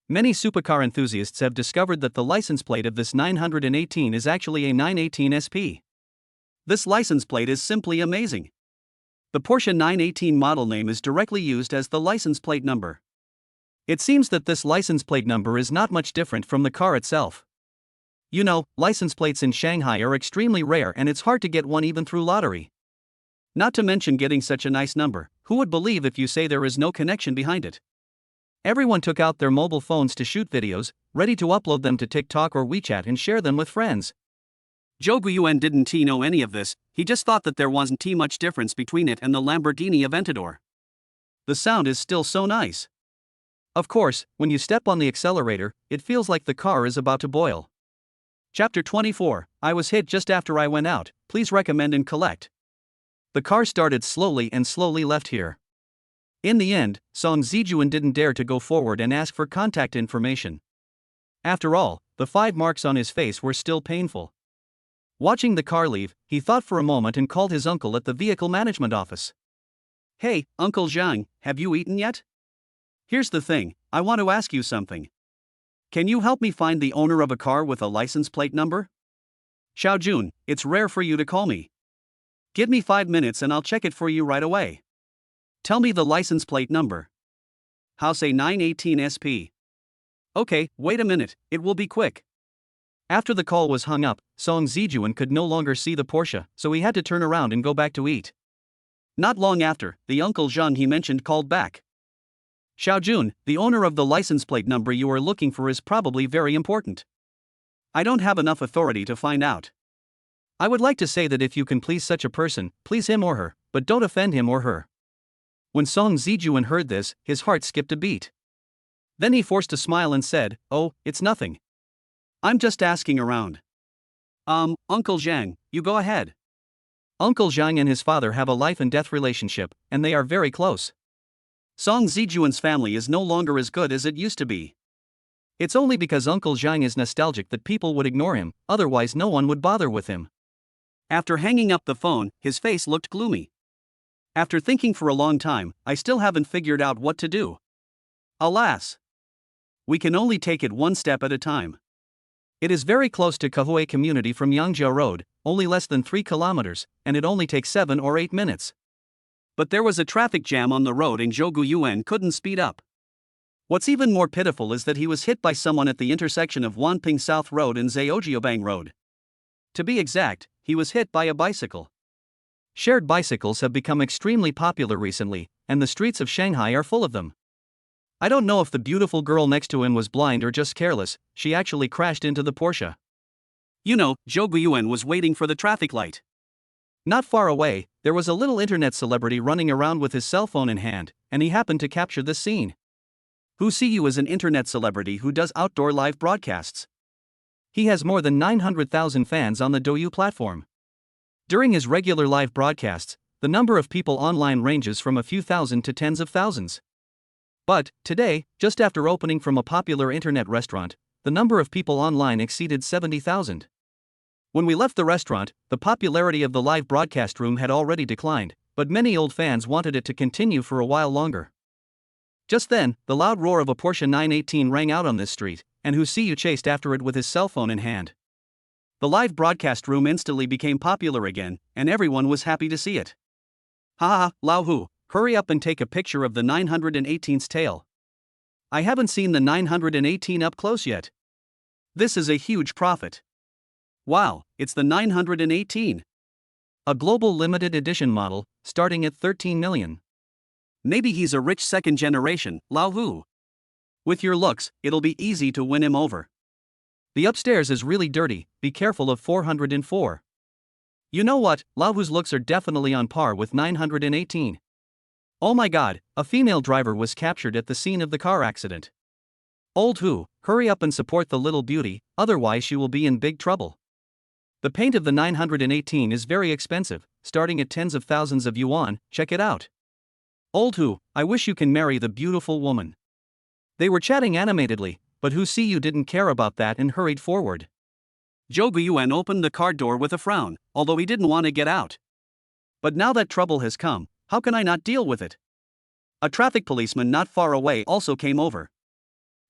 Many supercar enthusiasts have discovered that the license plate of this 918 is actually a 918 SP. This license plate is simply amazing. The Porsche 918 model name is directly used as the license plate number. It seems that this license plate number is not much different from the car itself. You know, license plates in Shanghai are extremely rare and it's hard to get one even through lottery. Not to mention getting such a nice number, who would believe if you say there is no connection behind it? Everyone took out their mobile phones to shoot videos, ready to upload them to TikTok or WeChat and share them with friends. Zhou Guiyuan didn't know any of this, he just thought that there wasn't much difference between it and the Lamborghini Aventador. The sound is still so nice. Of course, when you step on the accelerator, it feels like the car is about to boil. Chapter 24, I was hit just after I went out, please recommend and collect. The car started slowly and slowly left here. In the end, Song Zijuan didn't dare to go forward and ask for contact information. After all, the 5 marks on his face were still painful. Watching the car leave, he thought for a moment and called his uncle at the vehicle management office. Hey, Uncle Zhang, have you eaten yet? Here's the thing, I want to ask you something. Can you help me find the owner of a car with a license plate number? Xiaojun, it's rare for you to call me. Give me 5 minutes and I'll check it for you right away. Tell me the license plate number. House A 918 SP. Okay, wait a minute, it will be quick. After the call was hung up, Song Zijuan could no longer see the Porsche, so he had to turn around and go back to eat. Not long after, the Uncle Zhang he mentioned called back. Xiaojun, the owner of the license plate number you are looking for is probably very important. I don't have enough authority to find out. I would like to say that if you can please such a person, please him or her, but don't offend him or her. When Song Zijuan heard this, his heart skipped a beat. Then he forced a smile and said, "Oh, it's nothing. I'm just asking around." Uncle Zhang, you go ahead. Uncle Zhang and his father have a life and death relationship, and they are very close. Song Zijuan's family is no longer as good as it used to be. It's only because Uncle Zhang is nostalgic that people would ignore him, otherwise no one would bother with him. After hanging up the phone, his face looked gloomy. After thinking for a long time, I still haven't figured out what to do. Alas! We can only take it one step at a time. It is very close to Kahui community from Yangzhou Road, only less than 3 kilometers, and it only takes 7 or 8 minutes. But there was a traffic jam on the road and Zhou Guiyuan couldn't speed up. What's even more pitiful is that he was hit by someone at the intersection of Wanping South Road and Zheojiobang Road. To be exact, he was hit by a bicycle. Shared bicycles have become extremely popular recently, and the streets of Shanghai are full of them. I don't know if the beautiful girl next to him was blind or just careless, she actually crashed into the Porsche. You know, Jouan was waiting for the traffic light. Not far away, there was a little internet celebrity running around with his cell phone in hand, and he happened to capture this scene. Who see you is an internet celebrity who does outdoor live broadcasts. He has more than 900,000 fans on the Douyu platform. During his regular live broadcasts, the number of people online ranges from a few thousand to tens of thousands. But, today, just after opening from a popular internet restaurant, the number of people online exceeded 70,000. When we left the restaurant, the popularity of the live broadcast room had already declined, but many old fans wanted it to continue for a while longer. Just then, the loud roar of a Porsche 918 rang out on this street, and Who See You chased after it with his cell phone in hand. The live broadcast room instantly became popular again, and everyone was happy to see it. Haha, Lao Hu, hurry up and take a picture of the 918's tail. I haven't seen the 918 up close yet. This is a huge profit. Wow, it's the 918. A global limited edition model, starting at 13 million. Maybe he's a rich second generation, Lao Hu. With your looks, it'll be easy to win him over. The upstairs is really dirty, be careful of 404. You know what, Lao Hu's looks are definitely on par with 918. Oh my god, a female driver was captured at the scene of the car accident. Old Hu, hurry up and support the little beauty, otherwise she will be in big trouble. The paint of the 918 is very expensive, starting at tens of thousands of yuan, check it out. Old Hu, I wish you can marry the beautiful woman. They were chatting animatedly, but Who See You didn't care about that and hurried forward. Jouan opened the car door with a frown, although he didn't want to get out. But now that trouble has come, how can I not deal with it? A traffic policeman not far away also came over.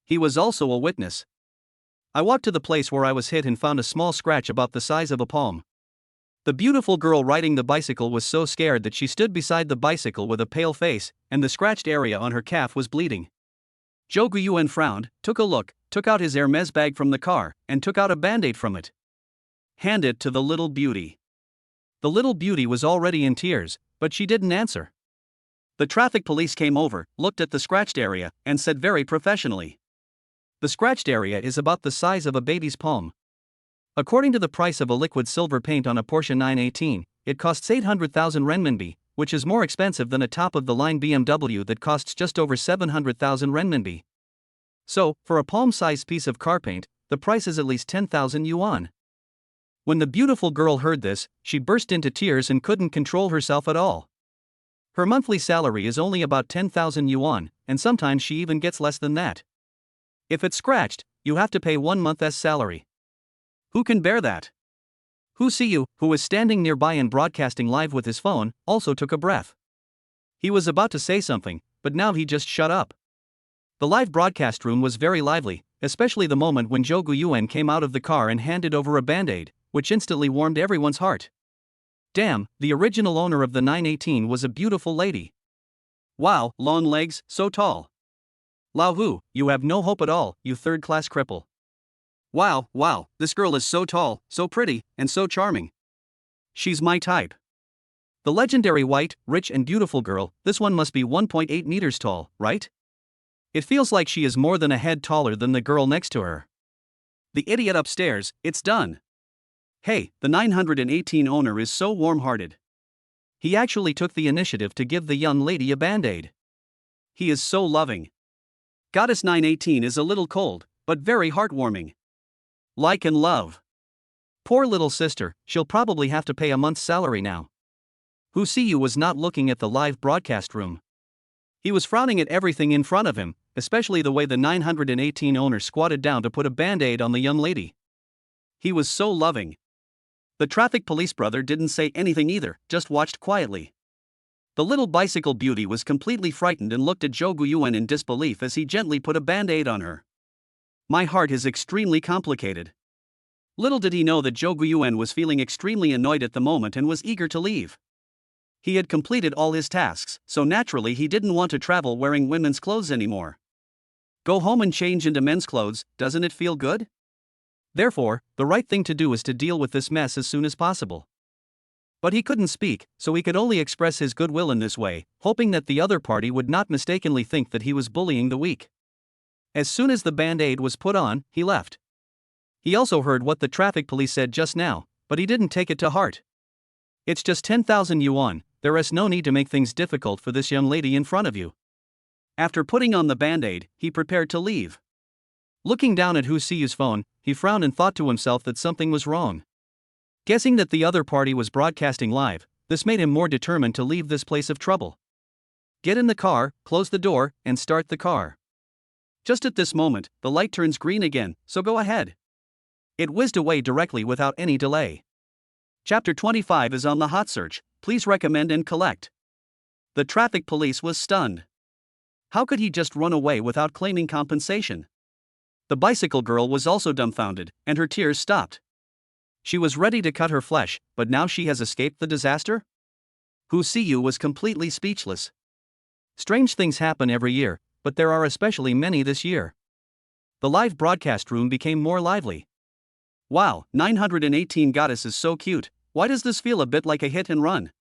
He was also a witness. I walked to the place where I was hit and found a small scratch about the size of a palm. The beautiful girl riding the bicycle was so scared that she stood beside the bicycle with a pale face, and the scratched area on her calf was bleeding. Jouan frowned, took a look, took out his Hermes bag from the car, and took out a band-aid from it. Hand it to the little beauty. The little beauty was already in tears, but she didn't answer. The traffic police came over, looked at the scratched area, and said very professionally. The scratched area is about the size of a baby's palm. According to the price of a liquid silver paint on a Porsche 918, it costs 800,000 renminbi, which is more expensive than a top-of-the-line BMW that costs just over 700,000 renminbi. So, for a palm-sized piece of car paint, the price is at least 10,000 yuan. When the beautiful girl heard this, she burst into tears and couldn't control herself at all. Her monthly salary is only about 10,000 yuan, and sometimes she even gets less than that. If it's scratched, you have to pay 1 month's salary. Who can bear that? Who See You, who was standing nearby and broadcasting live with his phone, also took a breath. He was about to say something, but now he just shut up. The live broadcast room was very lively, especially the moment when Jouan came out of the car and handed over a band-aid, which instantly warmed everyone's heart. Damn, the original owner of the 918 was a beautiful lady. Wow, long legs, so tall. Lao Hu, you have no hope at all, you third-class cripple. Wow, this girl is so tall, so pretty, and so charming. She's my type. The legendary white, rich and beautiful girl, this one must be 1.8 meters tall, right? It feels like she is more than a head taller than the girl next to her. The idiot upstairs, it's done. Hey, the 918 owner is so warm-hearted. He actually took the initiative to give the young lady a band-aid. He is so loving. Goddess 918 is a little cold, but very heartwarming. Like and love. Poor little sister, she'll probably have to pay a month's salary now. Who See You was not looking at the live broadcast room. He was frowning at everything in front of him, especially the way the 918 owner squatted down to put a band-aid on the young lady. He was so loving. The traffic police brother didn't say anything either, just watched quietly. The little bicycle beauty was completely frightened and looked at Jouan in disbelief as he gently put a band-aid on her. My heart is extremely complicated. Little did he know that Jouan was feeling extremely annoyed at the moment and was eager to leave. He had completed all his tasks, so naturally he didn't want to travel wearing women's clothes anymore. Go home and change into men's clothes, doesn't it feel good? Therefore, the right thing to do is to deal with this mess as soon as possible. But he couldn't speak, so he could only express his goodwill in this way, hoping that the other party would not mistakenly think that he was bullying the weak. As soon as the band-aid was put on, he left. He also heard what the traffic police said just now, but he didn't take it to heart. It's just 10,000 yuan, there is no need to make things difficult for this young lady in front of you. After putting on the band-aid, he prepared to leave. Looking down at Hu Siyu's phone, he frowned and thought to himself that something was wrong. Guessing that the other party was broadcasting live, this made him more determined to leave this place of trouble. Get in the car, close the door, and start the car. Just at this moment, the light turns green again, so go ahead. It whizzed away directly without any delay. Chapter 25 is on the hot search, please recommend and collect. The traffic police was stunned. How could he just run away without claiming compensation? The bicycle girl was also dumbfounded, and her tears stopped. She was ready to cut her flesh, but now she has escaped the disaster? Hu Siyu was completely speechless. Strange things happen every year, but there are especially many this year. The live broadcast room became more lively. Wow, 918 goddess is so cute, why does this feel a bit like a hit and run?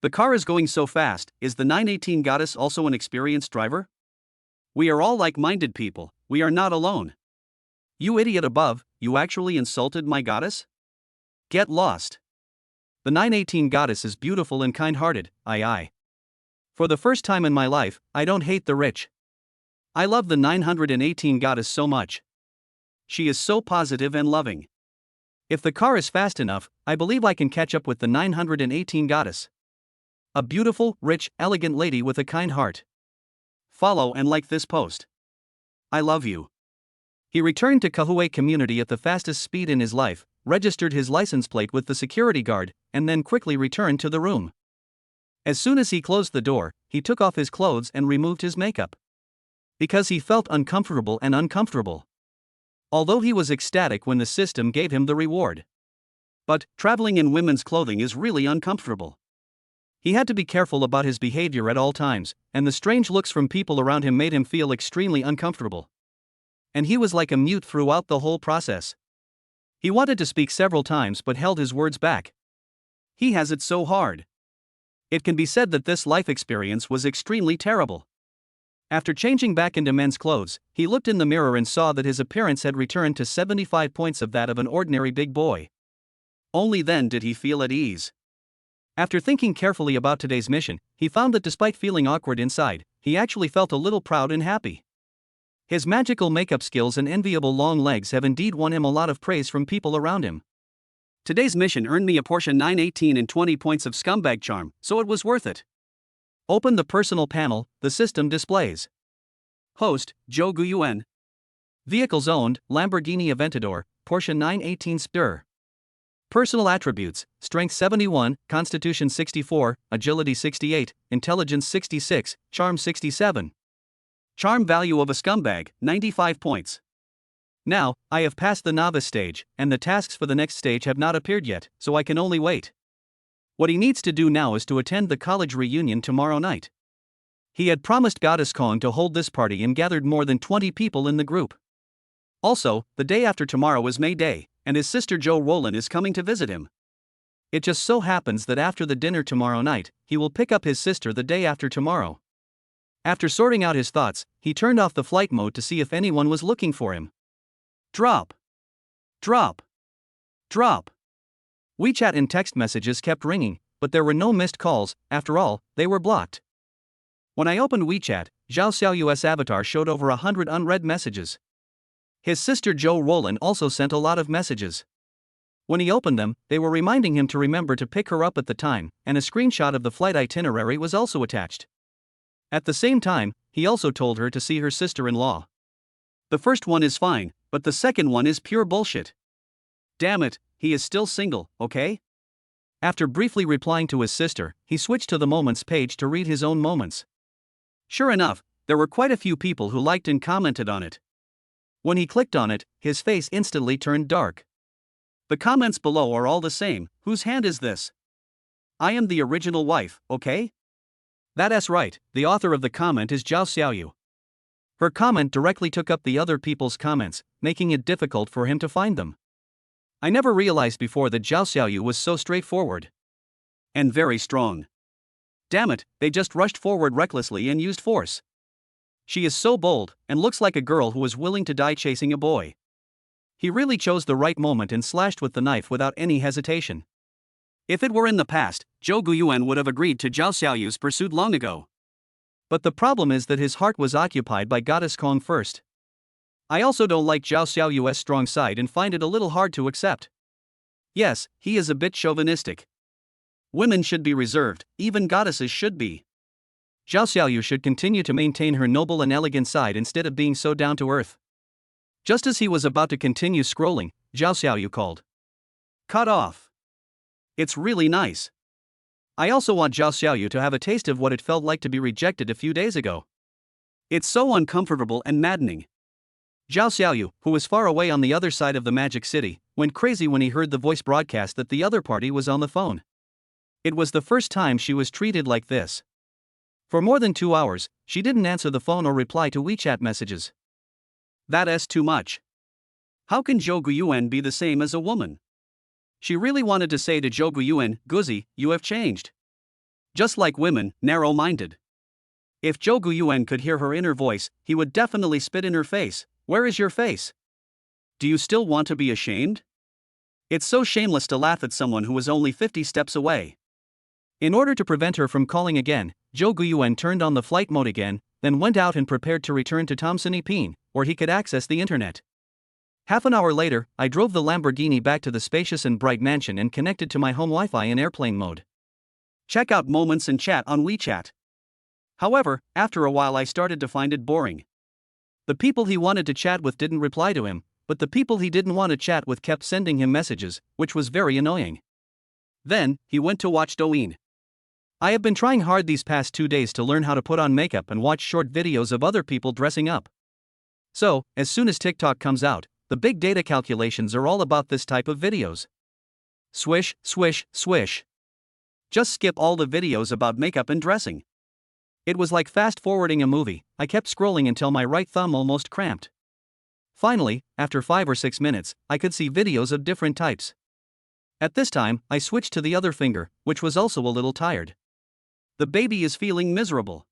The car is going so fast, is the 918 goddess also an experienced driver? We are all like-minded people, we are not alone. You idiot above, you actually insulted my goddess? Get lost. The 918 goddess is beautiful and kind-hearted, aye. For the first time in my life, I don't hate the rich. I love the 918 goddess so much. She is so positive and loving. If the car is fast enough, I believe I can catch up with the 918 goddess. A beautiful, rich, elegant lady with a kind heart. Follow and like this post. I love you. He returned to Kahuai community at the fastest speed in his life, registered his license plate with the security guard, and then quickly returned to the room. As soon as he closed the door, he took off his clothes and removed his makeup. Because he felt uncomfortable. Although he was ecstatic when the system gave him the reward. But, traveling in women's clothing is really uncomfortable. He had to be careful about his behavior at all times, and the strange looks from people around him made him feel extremely uncomfortable. And he was like a mute throughout the whole process. He wanted to speak several times but held his words back. He has it so hard. It can be said that this life experience was extremely terrible. After changing back into men's clothes, he looked in the mirror and saw that his appearance had returned to 75 points of that of an ordinary big boy. Only then did he feel at ease. After thinking carefully about today's mission, he found that despite feeling awkward inside, he actually felt a little proud and happy. His magical makeup skills and enviable long legs have indeed won him a lot of praise from people around him. Today's mission earned me a portion 918 and 20 points of scumbag charm, so it was worth it. Open the personal panel, the system displays. Host, Jouan. Vehicles owned, Lamborghini Aventador, Porsche 918 Spur. Personal attributes, Strength 71, Constitution 64, Agility 68, Intelligence 66, Charm 67. Charm value of a scumbag, 95 points. Now, I have passed the novice stage, and the tasks for the next stage have not appeared yet, so I can only wait. What he needs to do now is to attend the college reunion tomorrow night. He had promised Goddess Kong to hold this party and gathered more than 20 people in the group. Also, the day after tomorrow is May Day, and his sister Jouan is coming to visit him. It just so happens that after the dinner tomorrow night, he will pick up his sister the day after tomorrow. After sorting out his thoughts, he turned off the flight mode to see if anyone was looking for him. Drop. WeChat and text messages kept ringing, but there were no missed calls, after all, they were blocked. When I opened WeChat, Zhao Xiaoyu's avatar showed over 100 unread messages. His sister Jouan also sent a lot of messages. When he opened them, they were reminding him to remember to pick her up at the time, and a screenshot of the flight itinerary was also attached. At the same time, he also told her to see her sister-in-law. The first one is fine, but the second one is pure bullshit. Damn it, he is still single, okay? After briefly replying to his sister, he switched to the Moments page to read his own moments. Sure enough, there were quite a few people who liked and commented on it. When he clicked on it, his face instantly turned dark. The comments below are all the same, whose hand is this? I am the original wife, okay? That's right, the author of the comment is Zhao Xiaoyu. Her comment directly took up the other people's comments, making it difficult for him to find them. I never realized before that Zhao Xiaoyu was so straightforward. And very strong. Damn it, they just rushed forward recklessly and used force. She is so bold, and looks like a girl who was willing to die chasing a boy. He really chose the right moment and slashed with the knife without any hesitation. If it were in the past, Zhou Guiyuan would have agreed to Zhao Xiaoyu's pursuit long ago. But the problem is that his heart was occupied by Goddess Kong first. I also don't like Zhao Xiaoyu's strong side and find it a little hard to accept. Yes, he is a bit chauvinistic. Women should be reserved, even goddesses should be. Zhao Xiaoyu should continue to maintain her noble and elegant side instead of being so down to earth. Just as he was about to continue scrolling, Zhao Xiaoyu called. Cut off. It's really nice. I also want Zhao Xiaoyu to have a taste of what it felt like to be rejected a few days ago. It's so uncomfortable and maddening. Zhao Xiaoyu, who was far away on the other side of the Magic City, went crazy when he heard the voice broadcast that the other party was on the phone. It was the first time she was treated like this. For more than 2 hours, she didn't answer the phone or reply to WeChat messages. That's too much. How can Zhou Guiyuan be the same as a woman? She really wanted to say to Zhou Guiyuan, Guzi, you have changed. Just like women, narrow-minded. If Zhou Guiyuan could hear her inner voice, he would definitely spit in her face. Where is your face? Do you still want to be ashamed? It's so shameless to laugh at someone who was only 50 steps away. In order to prevent her from calling again, Zhou Guiyuan turned on the flight mode again, then went out and prepared to return to Tomson-Epine, where he could access the internet. Half an hour later, I drove the Lamborghini back to the spacious and bright mansion and connected to my home Wi-Fi in airplane mode. Check out moments and chat on WeChat. However, after a while I started to find it boring. The people he wanted to chat with didn't reply to him, but the people he didn't want to chat with kept sending him messages, which was very annoying. Then, he went to watch Douyin. I have been trying hard these past 2 days to learn how to put on makeup and watch short videos of other people dressing up. So, as soon as TikTok comes out, the big data calculations are all about this type of videos. Swish, swish, swish. Just skip all the videos about makeup and dressing. It was like fast-forwarding a movie. I kept scrolling until my right thumb almost cramped. Finally, after 5 or 6 minutes, I could see videos of different types. At this time, I switched to the other finger, which was also a little tired. The baby is feeling miserable.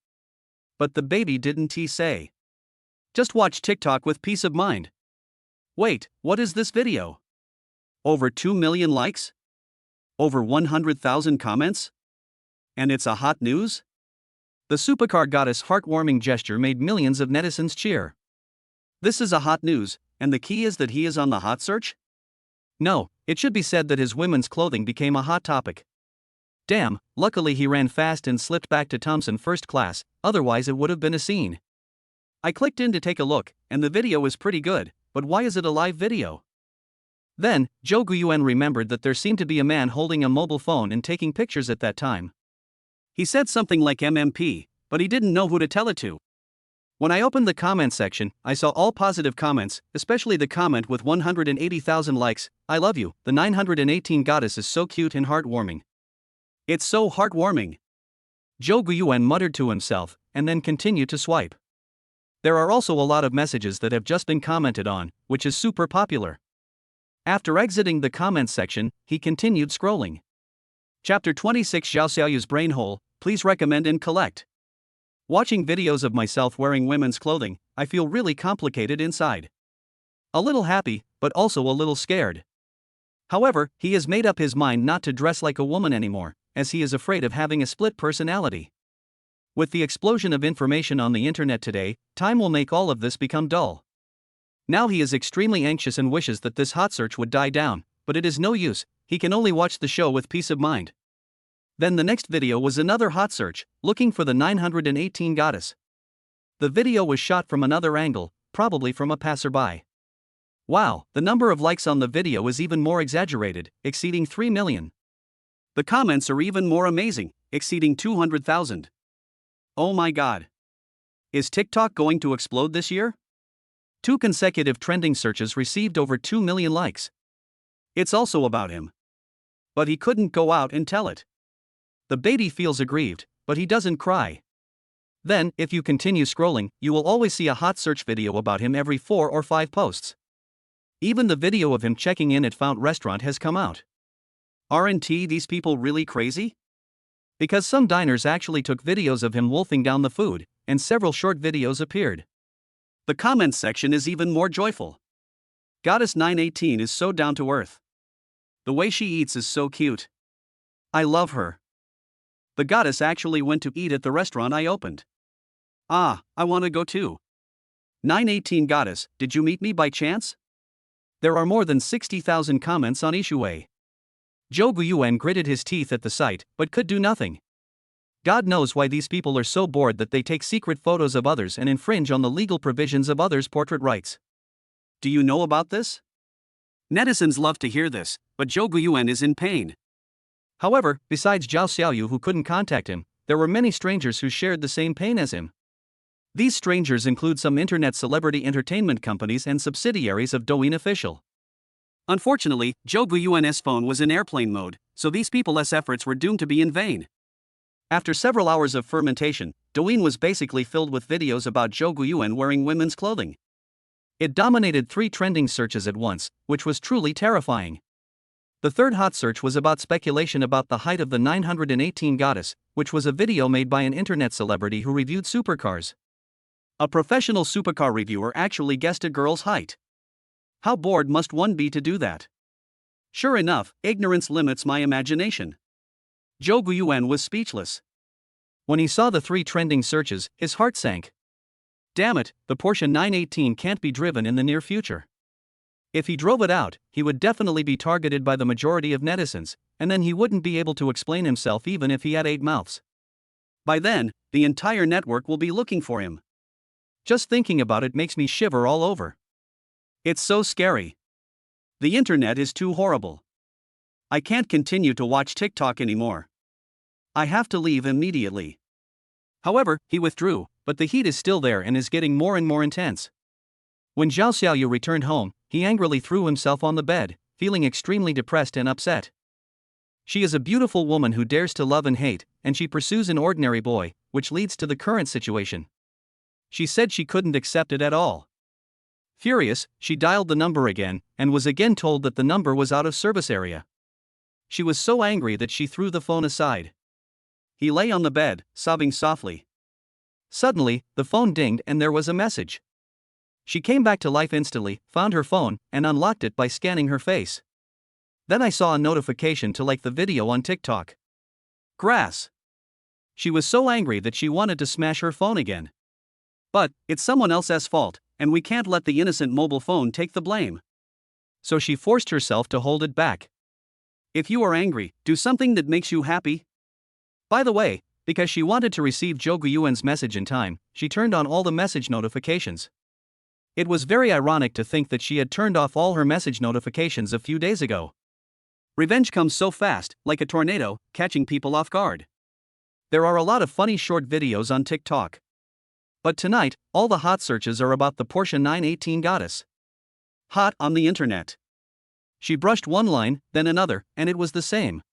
But the baby didn't say. Just watch TikTok with peace of mind. Wait, what is this video? Over 2 million likes? Over 100,000 comments? And it's a hot news? The supercar goddess' heartwarming gesture made millions of netizens cheer. This is a hot news, and the key is that he is on the hot search? No, it should be said that his women's clothing became a hot topic. Damn, luckily he ran fast and slipped back to Thompson first class, otherwise it would have been a scene. I clicked in to take a look, and the video is pretty good, but why is it a live video? Then, Zhou Guiyuan remembered that there seemed to be a man holding a mobile phone and taking pictures at that time. He said something like MMP, but he didn't know who to tell it to. When I opened the comment section, I saw all positive comments, especially the comment with 180,000 likes, I love you, the 918 goddess is so cute and heartwarming. It's so heartwarming. Zhou Guiyuan muttered to himself, and then continued to swipe. There are also a lot of messages that have just been commented on, which is super popular. After exiting the comments section, he continued scrolling. Chapter 26 Zhao Xiaoyu's Brain Hole, please recommend and collect. Watching videos of myself wearing women's clothing, I feel really complicated inside. A little happy, but also a little scared. However, he has made up his mind not to dress like a woman anymore, as he is afraid of having a split personality. With the explosion of information on the internet today, time will make all of this become dull. Now he is extremely anxious and wishes that this hot search would die down, but it is no use, he can only watch the show with peace of mind. Then the next video was another hot search, looking for the 918 goddess. The video was shot from another angle, probably from a passerby. Wow, the number of likes on the video is even more exaggerated, exceeding 3 million. The comments are even more amazing, exceeding 200,000. Oh my god. Is TikTok going to explode this year? 2 consecutive trending searches received over 2 million likes. It's also about him. But he couldn't go out and tell it. The baby feels aggrieved, but he doesn't cry. Then, if you continue scrolling, you will always see a hot search video about him every 4 or 5 posts. Even the video of him checking in at Fount Restaurant has come out. Aren't these people really crazy? Because some diners actually took videos of him wolfing down the food, and several short videos appeared. The comments section is even more joyful. Goddess 918 is so down to earth. The way she eats is so cute. I love her. The goddess actually went to eat at the restaurant I opened. Ah, I want to go too. 918 Goddess, did you meet me by chance? There are more than 60,000 comments on Ishuwei. Zhou Guiyuan gritted his teeth at the sight, but could do nothing. God knows why these people are so bored that they take secret photos of others and infringe on the legal provisions of others' portrait rights. Do you know about this? Netizens love to hear this, but Zhou Guiyuan is in pain. However, besides Zhao Xiaoyu who couldn't contact him, there were many strangers who shared the same pain as him. These strangers include some internet celebrity entertainment companies and subsidiaries of Douyin Official. Unfortunately, Zhou Guiyuan's phone was in airplane mode, so these people's efforts were doomed to be in vain. After several hours of fermentation, Douyin was basically filled with videos about Zhou Guiyuan wearing women's clothing. It dominated 3 trending searches at once, which was truly terrifying. The third hot search was about speculation about the height of the 918 Goddess, which was a video made by an internet celebrity who reviewed supercars. A professional supercar reviewer actually guessed a girl's height. How bored must one be to do that? Sure enough, ignorance limits my imagination. Zhou Guiyuan was speechless. When he saw the 3 trending searches, his heart sank. Damn it, the Porsche 918 can't be driven in the near future. If he drove it out, he would definitely be targeted by the majority of netizens, and then he wouldn't be able to explain himself even if he had 8 mouths. By then, the entire network will be looking for him. Just thinking about it makes me shiver all over. It's so scary. The internet is too horrible. I can't continue to watch TikTok anymore. I have to leave immediately. However, he withdrew, but the heat is still there and is getting more and more intense. When Zhao Xiaoyu returned home, he angrily threw himself on the bed, feeling extremely depressed and upset. She is a beautiful woman who dares to love and hate, and she pursues an ordinary boy, which leads to the current situation. She said she couldn't accept it at all. Furious, she dialed the number again, and was again told that the number was out of service area. She was so angry that she threw the phone aside. He lay on the bed, sobbing softly. Suddenly, the phone dinged and there was a message. She came back to life instantly, found her phone, and unlocked it by scanning her face. Then I saw a notification to like the video on TikTok. Grass. She was so angry that she wanted to smash her phone again. But, it's someone else's fault, and we can't let the innocent mobile phone take the blame. So she forced herself to hold it back. If you are angry, do something that makes you happy. By the way, because she wanted to receive Zhou Guiyuan's message in time, she turned on all the message notifications. It was very ironic to think that she had turned off all her message notifications a few days ago. Revenge comes so fast, like a tornado, catching people off guard. There are a lot of funny short videos on TikTok. But tonight, all the hot searches are about the Porsche 918 Goddess. Hot on the internet. She brushed one line, then another, and it was the same.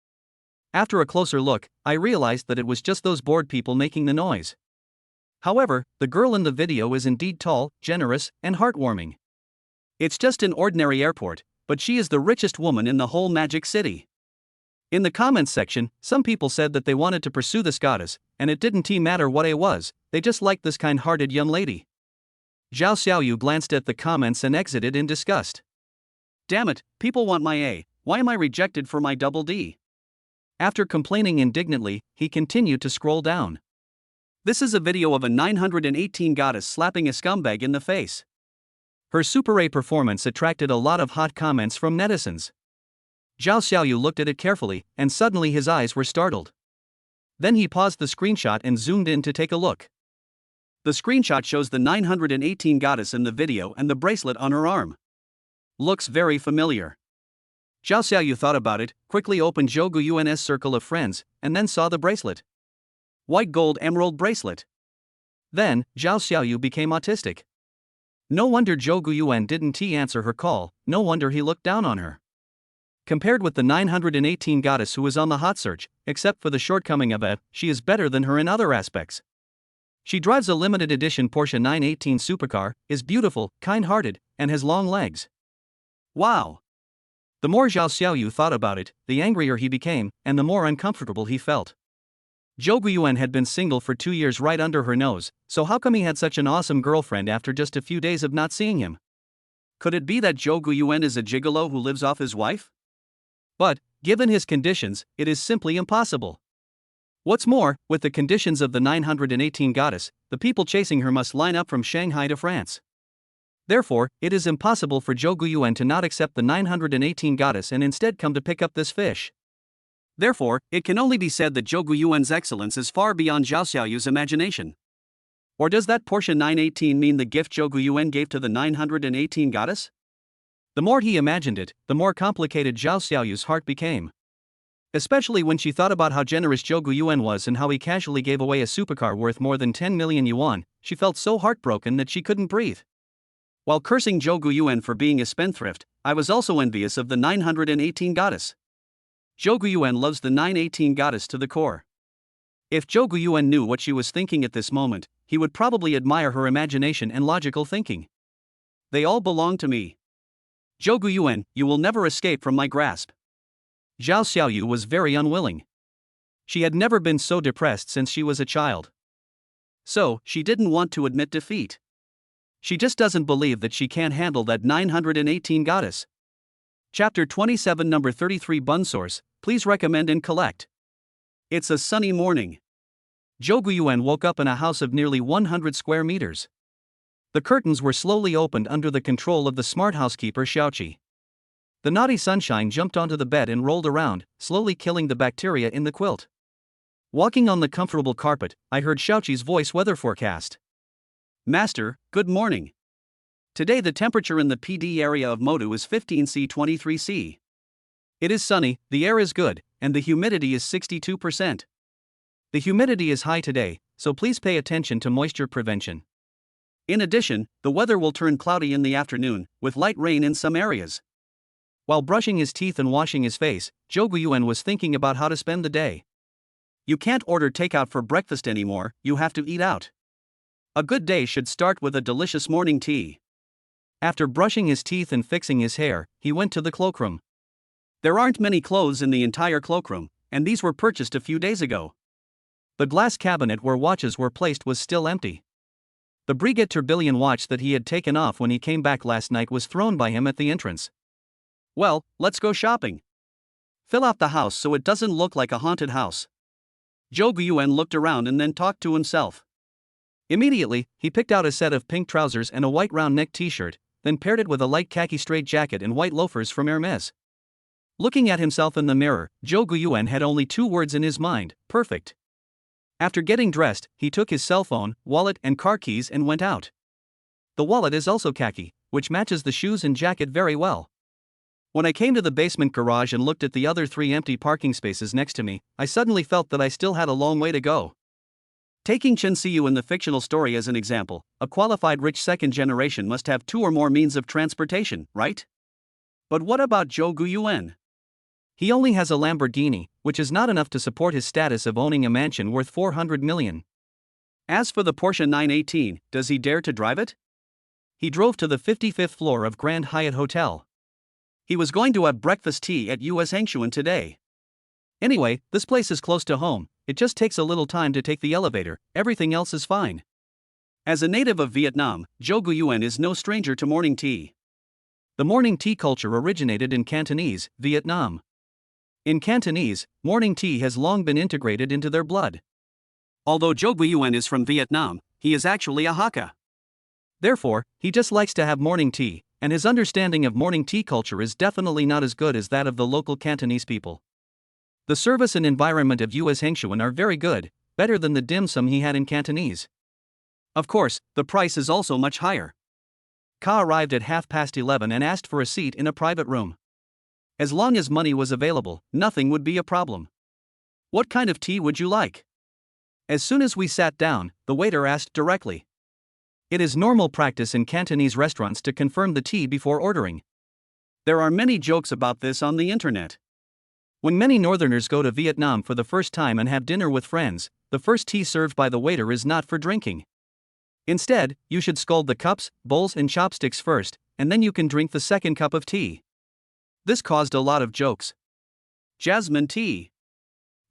After a closer look, I realized that it was just those bored people making the noise. However, the girl in the video is indeed tall, generous, and heartwarming. It's just an ordinary airport, but she is the richest woman in the whole Magic City. In the comments section, some people said that they wanted to pursue this goddess, and it didn't matter what it was, they just liked this kind-hearted young lady. Zhao Xiaoyu glanced at the comments and exited in disgust. Damn it, people want my A, why am I rejected for my double D? After complaining indignantly, he continued to scroll down. This is a video of a 918 goddess slapping a scumbag in the face. Her Super A performance attracted a lot of hot comments from netizens. Zhao Xiaoyu looked at it carefully, and suddenly his eyes were startled. Then he paused the screenshot and zoomed in to take a look. The screenshot shows the 918 goddess in the video and the bracelet on her arm. Looks very familiar. Zhao Xiaoyu thought about it, quickly opened Zhou Guiyuan's circle of friends, and then saw the bracelet. White gold emerald bracelet. Then, Zhao Xiaoyu became autistic. No wonder Zhou Guiyuan didn't answer her call, no wonder he looked down on her. Compared with the 918 goddess who is on the hot search, except for the shortcoming of she is better than her in other aspects. She drives a limited edition Porsche 918 supercar, is beautiful, kind-hearted, and has long legs. Wow! The more Zhao Xiaoyu thought about it, the angrier he became, and the more uncomfortable he felt. Zhou Guiyuan had been single for 2 years right under her nose, so how come he had such an awesome girlfriend after just a few days of not seeing him? Could it be that Zhou Guiyuan is a gigolo who lives off his wife? But, given his conditions, it is simply impossible. What's more, with the conditions of the 918 goddess, the people chasing her must line up from Shanghai to France. Therefore, it is impossible for Zhou Guiyuan to not accept the 918 goddess and instead come to pick up this fish. Therefore, it can only be said that Zhou Guiyuan's excellence is far beyond Zhao Xiaoyu's imagination. Or does that Porsche 918 mean the gift Zhou Guiyuan gave to the 918 goddess? The more he imagined it, the more complicated Zhao Xiaoyu's heart became. Especially when she thought about how generous Zhou Guiyuan was and how he casually gave away a supercar worth more than 10 million yuan, she felt so heartbroken that she couldn't breathe. While cursing Zhou Guiyuan for being a spendthrift, I was also envious of the 918 goddess. Zhou Guiyuan loves the 918 goddess to the core. If Zhou Guiyuan knew what she was thinking at this moment, he would probably admire her imagination and logical thinking. They all belong to me. Zhou Guiyuan, you will never escape from my grasp. Zhao Xiaoyu was very unwilling. She had never been so depressed since she was a child. So, she didn't want to admit defeat. She just doesn't believe that she can't handle that 918 goddess. Chapter 27 Number 33 Bun Source, please recommend and collect. It's a sunny morning. Zhou Guiyuan woke up in a house of nearly 100 square meters. The curtains were slowly opened under the control of the smart housekeeper Xiaoqi. The naughty sunshine jumped onto the bed and rolled around, slowly killing the bacteria in the quilt. Walking on the comfortable carpet, I heard Xiaoqi's voice weather forecast. Master, good morning. Today the temperature in the PD area of Modu is 15°C-23°C. It is sunny, the air is good, and the humidity is 62%. The humidity is high today, so please pay attention to moisture prevention. In addition, the weather will turn cloudy in the afternoon, with light rain in some areas. While brushing his teeth and washing his face, Zhou Guiyuan was thinking about how to spend the day. You can't order takeout for breakfast anymore, you have to eat out. A good day should start with a delicious morning tea. After brushing his teeth and fixing his hair, he went to the cloakroom. There aren't many clothes in the entire cloakroom, and these were purchased a few days ago. The glass cabinet where watches were placed was still empty. The Breguet Tourbillon watch that he had taken off when he came back last night was thrown by him at the entrance. Well, let's go shopping. Fill out the house so it doesn't look like a haunted house. Zhou Guiyuan looked around and then talked to himself. Immediately, he picked out a set of pink trousers and a white round-neck t-shirt, then paired it with a light khaki straight jacket and white loafers from Hermes. Looking at himself in the mirror, Zhou Guiyuan had only 2 words in his mind: perfect. After getting dressed, he took his cell phone, wallet and car keys and went out. The wallet is also khaki, which matches the shoes and jacket very well. When I came to the basement garage and looked at the other 3 empty parking spaces next to me, I suddenly felt that I still had a long way to go. Taking Chen Xiu in the fictional story as an example, a qualified rich second generation must have 2 or more means of transportation, right? But what about Zhou Guiyuan? He only has a Lamborghini, which is not enough to support his status of owning a mansion worth 400 million. As for the Porsche 918, does he dare to drive it? He drove to the 55th floor of Grand Hyatt Hotel. He was going to have breakfast tea at US Hengshuan today. Anyway, this place is close to home. It just takes a little time to take the elevator, everything else is fine. As a native of Vietnam, Zhou Guiyuan is no stranger to morning tea. The morning tea culture originated in Cantonese, Vietnam. In Cantonese, morning tea has long been integrated into their blood. Although Zhou Guiyuan is from Vietnam, he is actually a Hakka. Therefore, he just likes to have morning tea, and his understanding of morning tea culture is definitely not as good as that of the local Cantonese people. The service and environment of US Hengshuan are very good, better than the dim sum he had in Cantonese. Of course, the price is also much higher. Ka arrived at 11:30 and asked for a seat in a private room. As long as money was available, nothing would be a problem. What kind of tea would you like? As soon as we sat down, the waiter asked directly. It is normal practice in Cantonese restaurants to confirm the tea before ordering. There are many jokes about this on the internet. When many northerners go to Vietnam for the first time and have dinner with friends, the first tea served by the waiter is not for drinking. Instead, you should scald the cups, bowls and chopsticks first, and then you can drink the second cup of tea. This caused a lot of jokes. Jasmine tea.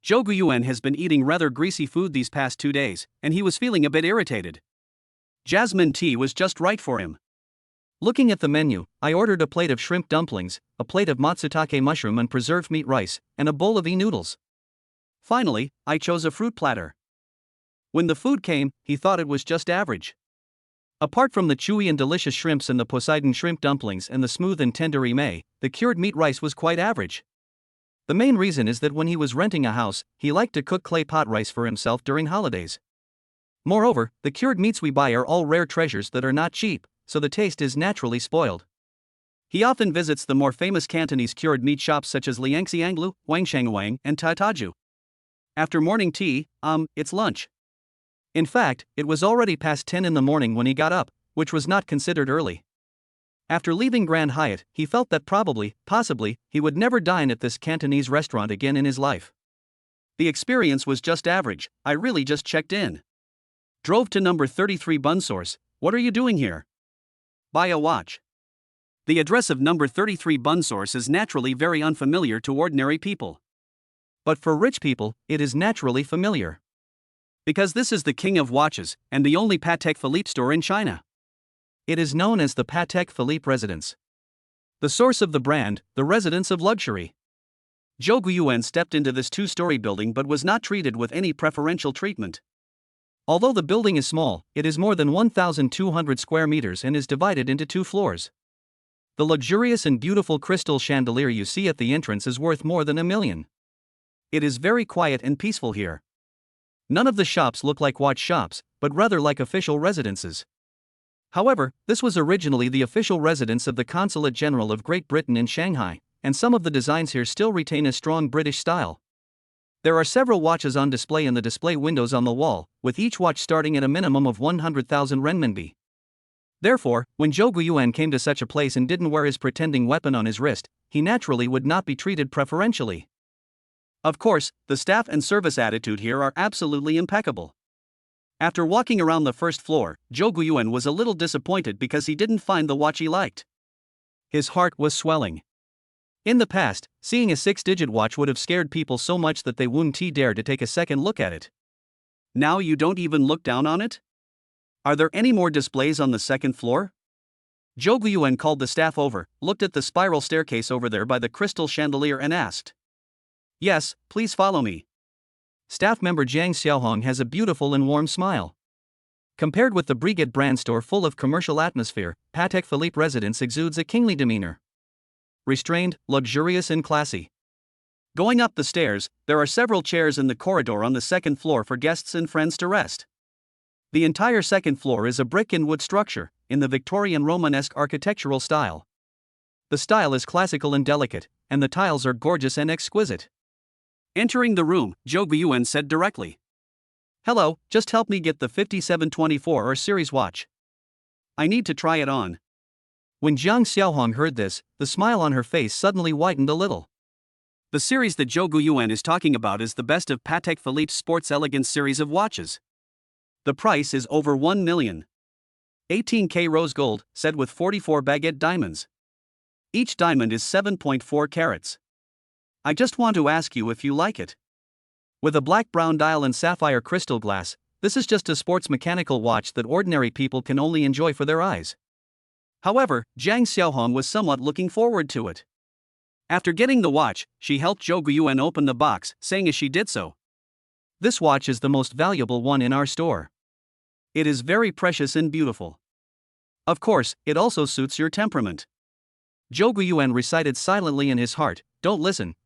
Zhou Guiyuan has been eating rather greasy food these past 2 days, and he was feeling a bit irritated. Jasmine tea was just right for him. Looking at the menu, I ordered a plate of shrimp dumplings, a plate of matsutake mushroom and preserved meat rice, and a bowl of noodles. Finally, I chose a fruit platter. When the food came, he thought it was just average. Apart from the chewy and delicious shrimps and the Poseidon shrimp dumplings and the smooth and tender ime, the cured meat rice was quite average. The main reason is that when he was renting a house, he liked to cook clay pot rice for himself during holidays. Moreover, the cured meats we buy are all rare treasures that are not cheap, so the taste is naturally spoiled. He often visits the more famous Cantonese cured meat shops such as Liangxianglu, Wangshanguang, and Taitaju. After morning tea, it's lunch. In fact, it was already past 10 in the morning when he got up, which was not considered early. After leaving Grand Hyatt, he felt that possibly, he would never dine at this Cantonese restaurant again in his life. The experience was just average. I really just checked in. Drove to number 33 Bun Source. What are you doing here? Buy a watch. The address of number 33 Bun Source is naturally very unfamiliar to ordinary people. But for rich people, it is naturally familiar. Because this is the king of watches, and the only Patek Philippe store in China. It is known as the Patek Philippe residence. The source of the brand, the residence of luxury. Zhou Guiyuan stepped into this 2-story building but was not treated with any preferential treatment. Although the building is small, it is more than 1,200 square meters and is divided into 2 floors. The luxurious and beautiful crystal chandelier you see at the entrance is worth more than $1 million. It is very quiet and peaceful here. None of the shops look like watch shops, but rather like official residences. However, this was originally the official residence of the Consulate General of Great Britain in Shanghai, and some of the designs here still retain a strong British style. There are several watches on display in the display windows on the wall, with each watch starting at a minimum of 100,000 renminbi. Therefore, when Zhou Guiyuan came to such a place and didn't wear his pretending weapon on his wrist, he naturally would not be treated preferentially. Of course, the staff and service attitude here are absolutely impeccable. After walking around the first floor, Zhou Guiyuan was a little disappointed because he didn't find the watch he liked. His heart was swelling. In the past, seeing a 6-digit watch would have scared people so much that they wouldn't dare to take a second look at it. Now you don't even look down on it? Are there any more displays on the second floor? Zhou Guiyuan called the staff over, looked at the spiral staircase over there by the crystal chandelier and asked. Yes, please follow me. Staff member Jiang Xiaohong has a beautiful and warm smile. Compared with the Breguet brand store full of commercial atmosphere, Patek Philippe residence exudes a kingly demeanor. Restrained, luxurious and classy. Going up the stairs, there are several chairs in the corridor on the second floor for guests and friends to rest. The entire second floor is a brick and wood structure, in the Victorian Romanesque architectural style. The style is classical and delicate, and the tiles are gorgeous and exquisite. Entering the room, Zhou Guiyuan said directly. Hello, just help me get the 5724 or series watch. I need to try it on. When Jiang Xiaohong heard this, the smile on her face suddenly whitened a little. The series that Zhou Guiyuan is talking about is the best of Patek Philippe's Sports Elegance series of watches. The price is over 1 million. 18K rose gold, set with 44 baguette diamonds. Each diamond is 7.4 carats. I just want to ask you if you like it. With a black-brown dial and sapphire crystal glass, this is just a sports mechanical watch that ordinary people can only enjoy for their eyes. However, Jiang Xiaohong was somewhat looking forward to it. After getting the watch, she helped Zhou Guiyuan open the box, saying as she did so, "This watch is the most valuable one in our store. It is very precious and beautiful. Of course, it also suits your temperament." Zhou Guiyuan recited silently in his heart, don't listen,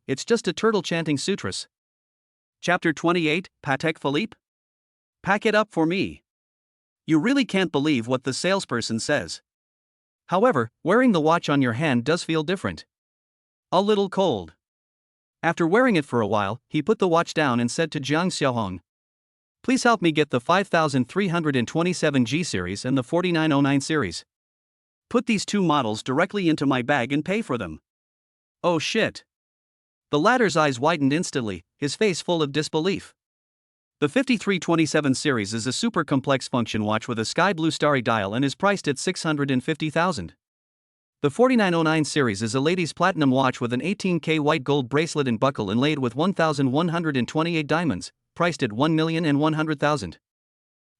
it's just a turtle chanting sutras." Chapter 28, Patek Philippe? Pack it up for me. You really can't believe what the salesperson says. However, wearing the watch on your hand does feel different. A little cold. After wearing it for a while, he put the watch down and said to Jiang Xiaohong, "Please help me get the 5327 G series and the 4909 series. Put these 2 models directly into my bag and pay for them." Oh shit. The latter's eyes widened instantly, his face full of disbelief. The 5327 series is a super complex function watch with a sky blue starry dial and is priced at 650,000. The 4909 series is a lady's platinum watch with an 18K white gold bracelet and buckle inlaid with 1,128 diamonds, priced at 1,100,000.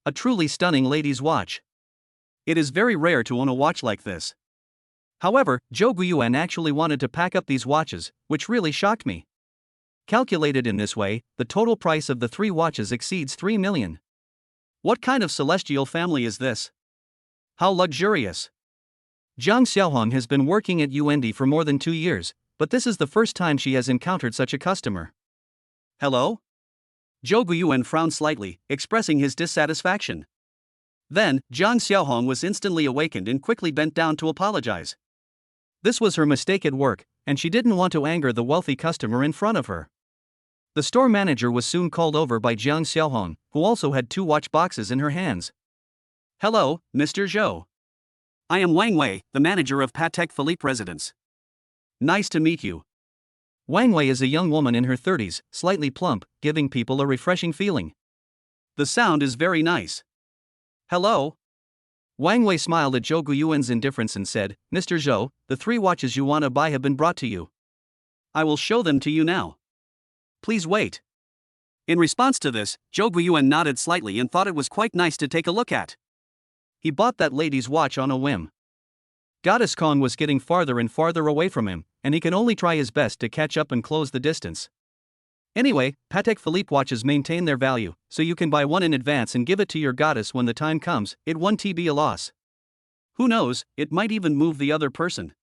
A truly stunning lady's watch. It is very rare to own a watch like this. However, Jouan actually wanted to pack up these watches, which really shocked me. Calculated in this way, the total price of the 3 watches exceeds 3 million. What kind of celestial family is this? How luxurious. Jiang Xiaohong has been working at UND for more than 2 years, but this is the first time she has encountered such a customer. Hello? Jouan frowned slightly, expressing his dissatisfaction. Then, Jiang Xiaohong was instantly awakened and quickly bent down to apologize. This was her mistake at work, and she didn't want to anger the wealthy customer in front of her. The store manager was soon called over by Jiang Xiaohong, who also had 2 watch boxes in her hands. Hello, Mr. Zhou. I am Wang Wei, the manager of Patek Philippe Residence. Nice to meet you. Wang Wei is a young woman in her 30s, slightly plump, giving people a refreshing feeling. The sound is very nice. Hello? Wang Wei smiled at Jouan's indifference and said, Mr. Zhou, the 3 watches you want to buy have been brought to you. I will show them to you now. Please wait. In response to this, Jouan nodded slightly and thought it was quite nice to take a look at. He bought that lady's watch on a whim. Goddess Kong was getting farther and farther away from him, and he can only try his best to catch up and close the distance. Anyway, Patek Philippe watches maintain their value, so you can buy one in advance and give it to your goddess when the time comes. It won't be a loss. Who knows, it might even move the other person.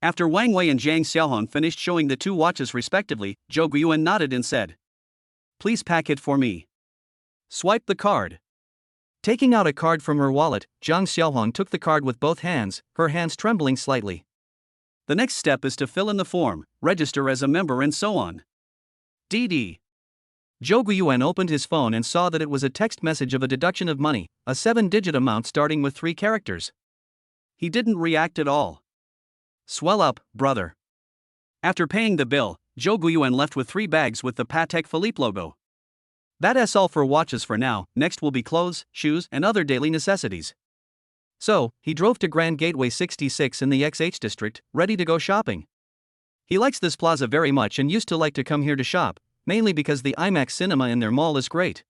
After Wang Wei and Jiang Xiaohong finished showing the 2 watches respectively, Jouan nodded and said, Please pack it for me. Swipe the card. Taking out a card from her wallet, Jiang Xiaohong took the card with both hands, her hands trembling slightly. The next step is to fill in the form, register as a member and so on. DD. Jouan opened his phone and saw that it was a text message of a deduction of money, a 7-digit amount starting with 3 characters. He didn't react at all. Swell up, brother. After paying the bill, Jouan left with 3 bags with the Patek Philippe logo. That's all for watches for now. Next will be clothes, shoes, and other daily necessities. So, he drove to Grand Gateway 66 in the XH district, ready to go shopping. He likes this plaza very much and used to like to come here to shop, mainly because the IMAX cinema in their mall is great.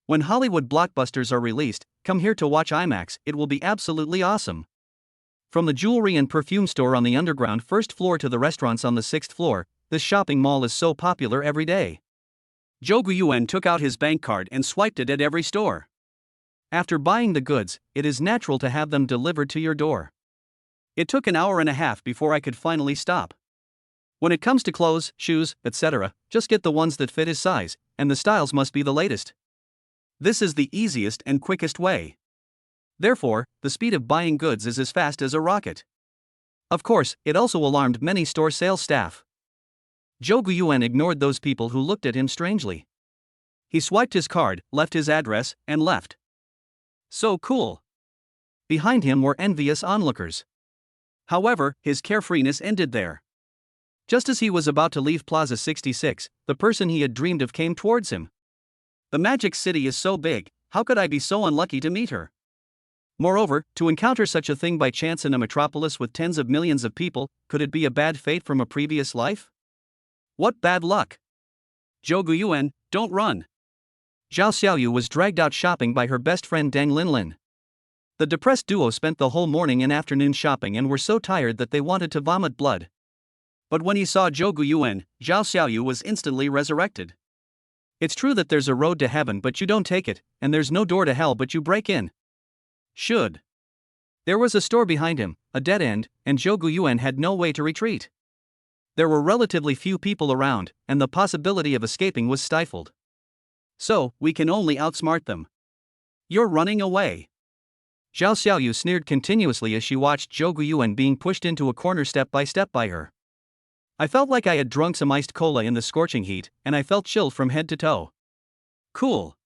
When Hollywood blockbusters are released, come here to watch IMAX, it will be absolutely awesome. From the jewelry and perfume store on the underground 1st floor to the restaurants on the 6th floor, this shopping mall is so popular every day. Jouan took out his bank card and swiped it at every store. After buying the goods, it is natural to have them delivered to your door. It took an hour and a half before I could finally stop. When it comes to clothes, shoes, etc., just get the ones that fit his size, and the styles must be the latest. This is the easiest and quickest way. Therefore, the speed of buying goods is as fast as a rocket. Of course, it also alarmed many store sales staff. Jouan ignored those people who looked at him strangely. He swiped his card, left his address, and left. So cool. Behind him were envious onlookers. However, his carefreeness ended there. Just as he was about to leave Plaza 66, the person he had dreamed of came towards him. The Magic City is so big, how could I be so unlucky to meet her? Moreover, to encounter such a thing by chance in a metropolis with tens of millions of people, could it be a bad fate from a previous life? What bad luck! Jouan, don't run. Zhao Xiaoyu was dragged out shopping by her best friend Deng Linlin. The depressed duo spent the whole morning and afternoon shopping and were so tired that they wanted to vomit blood. But when he saw Jouan, Zhao Xiaoyu was instantly resurrected. It's true that there's a road to heaven but you don't take it, and there's no door to hell but you break in. Should. There was a store behind him, a dead end, and Jouan had no way to retreat. There were relatively few people around, and the possibility of escaping was stifled. So, we can only outsmart them. You're running away. Zhao Xiaoyu sneered continuously as she watched Jouan being pushed into a corner step by her. I felt like I had drunk some iced cola in the scorching heat, and I felt chilled from head to toe. Cool.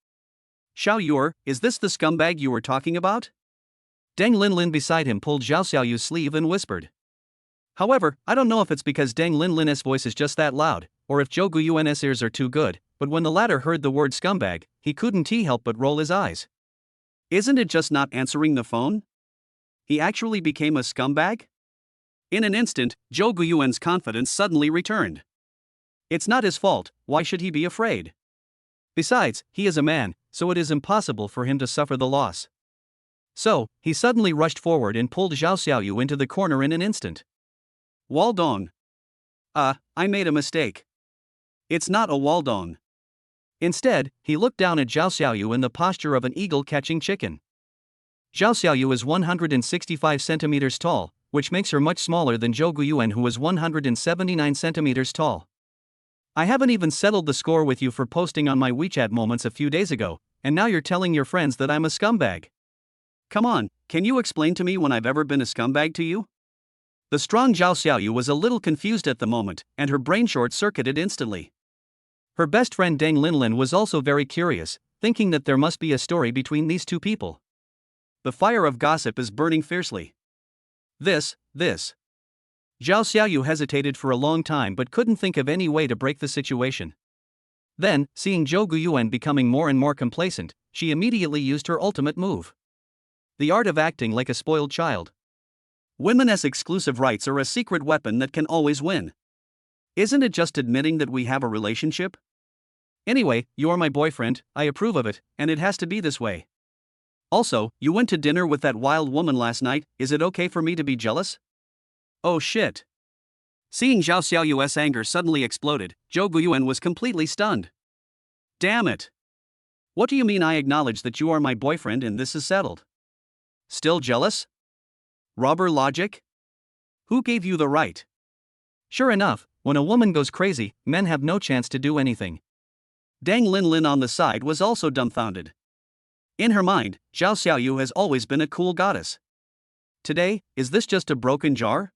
Xiaoyu, is this the scumbag you were talking about? Deng Linlin beside him pulled Zhao Xiaoyu's sleeve and whispered. However, I don't know if it's because Deng Linlin's voice is just that loud, or if Jouan's ears are too good, but when the latter heard the word scumbag, he couldn't help but roll his eyes. Isn't it just not answering the phone? He actually became a scumbag? In an instant, Zhou Guyuan's confidence suddenly returned. It's not his fault, why should he be afraid? Besides, he is a man, so it is impossible for him to suffer the loss. So, he suddenly rushed forward and pulled Zhao Xiaoyu into the corner in an instant. Waldong. I made a mistake. It's not a Waldong. Instead, he looked down at Zhao Xiaoyu in the posture of an eagle catching chicken. Zhao Xiaoyu is 165 centimeters tall, which makes her much smaller than Zhou Guyuan, who is 179 centimeters tall. I haven't even settled the score with you for posting on my WeChat moments a few days ago, and now you're telling your friends that I'm a scumbag. Come on, can you explain to me when I've ever been a scumbag to you? The strong Zhao Xiaoyu was a little confused at the moment, and her brain short-circuited instantly. Her best friend Deng Linlin was also very curious, thinking that there must be a story between these two people. The fire of gossip is burning fiercely. This. Zhao Xiaoyu hesitated for a long time but couldn't think of any way to break the situation. Then, seeing Zhou Guyuan becoming more and more complacent, she immediately used her ultimate move. The art of acting like a spoiled child. Women's exclusive rights are a secret weapon that can always win. Isn't it just admitting that we have a relationship? Anyway, you're my boyfriend, I approve of it, and it has to be this way. Also, you went to dinner with that wild woman last night, is it okay for me to be jealous? Oh shit. Seeing Zhao Xiaoyu's anger suddenly exploded, Zhou Guyuan was completely stunned. Damn it. What do you mean I acknowledge that you are my boyfriend and this is settled? Still jealous? Robber logic? Who gave you the right? Sure enough, when a woman goes crazy, men have no chance to do anything. Deng Linlin on the side was also dumbfounded. In her mind, Zhao Xiaoyu has always been a cool goddess. Today, is this just a broken jar?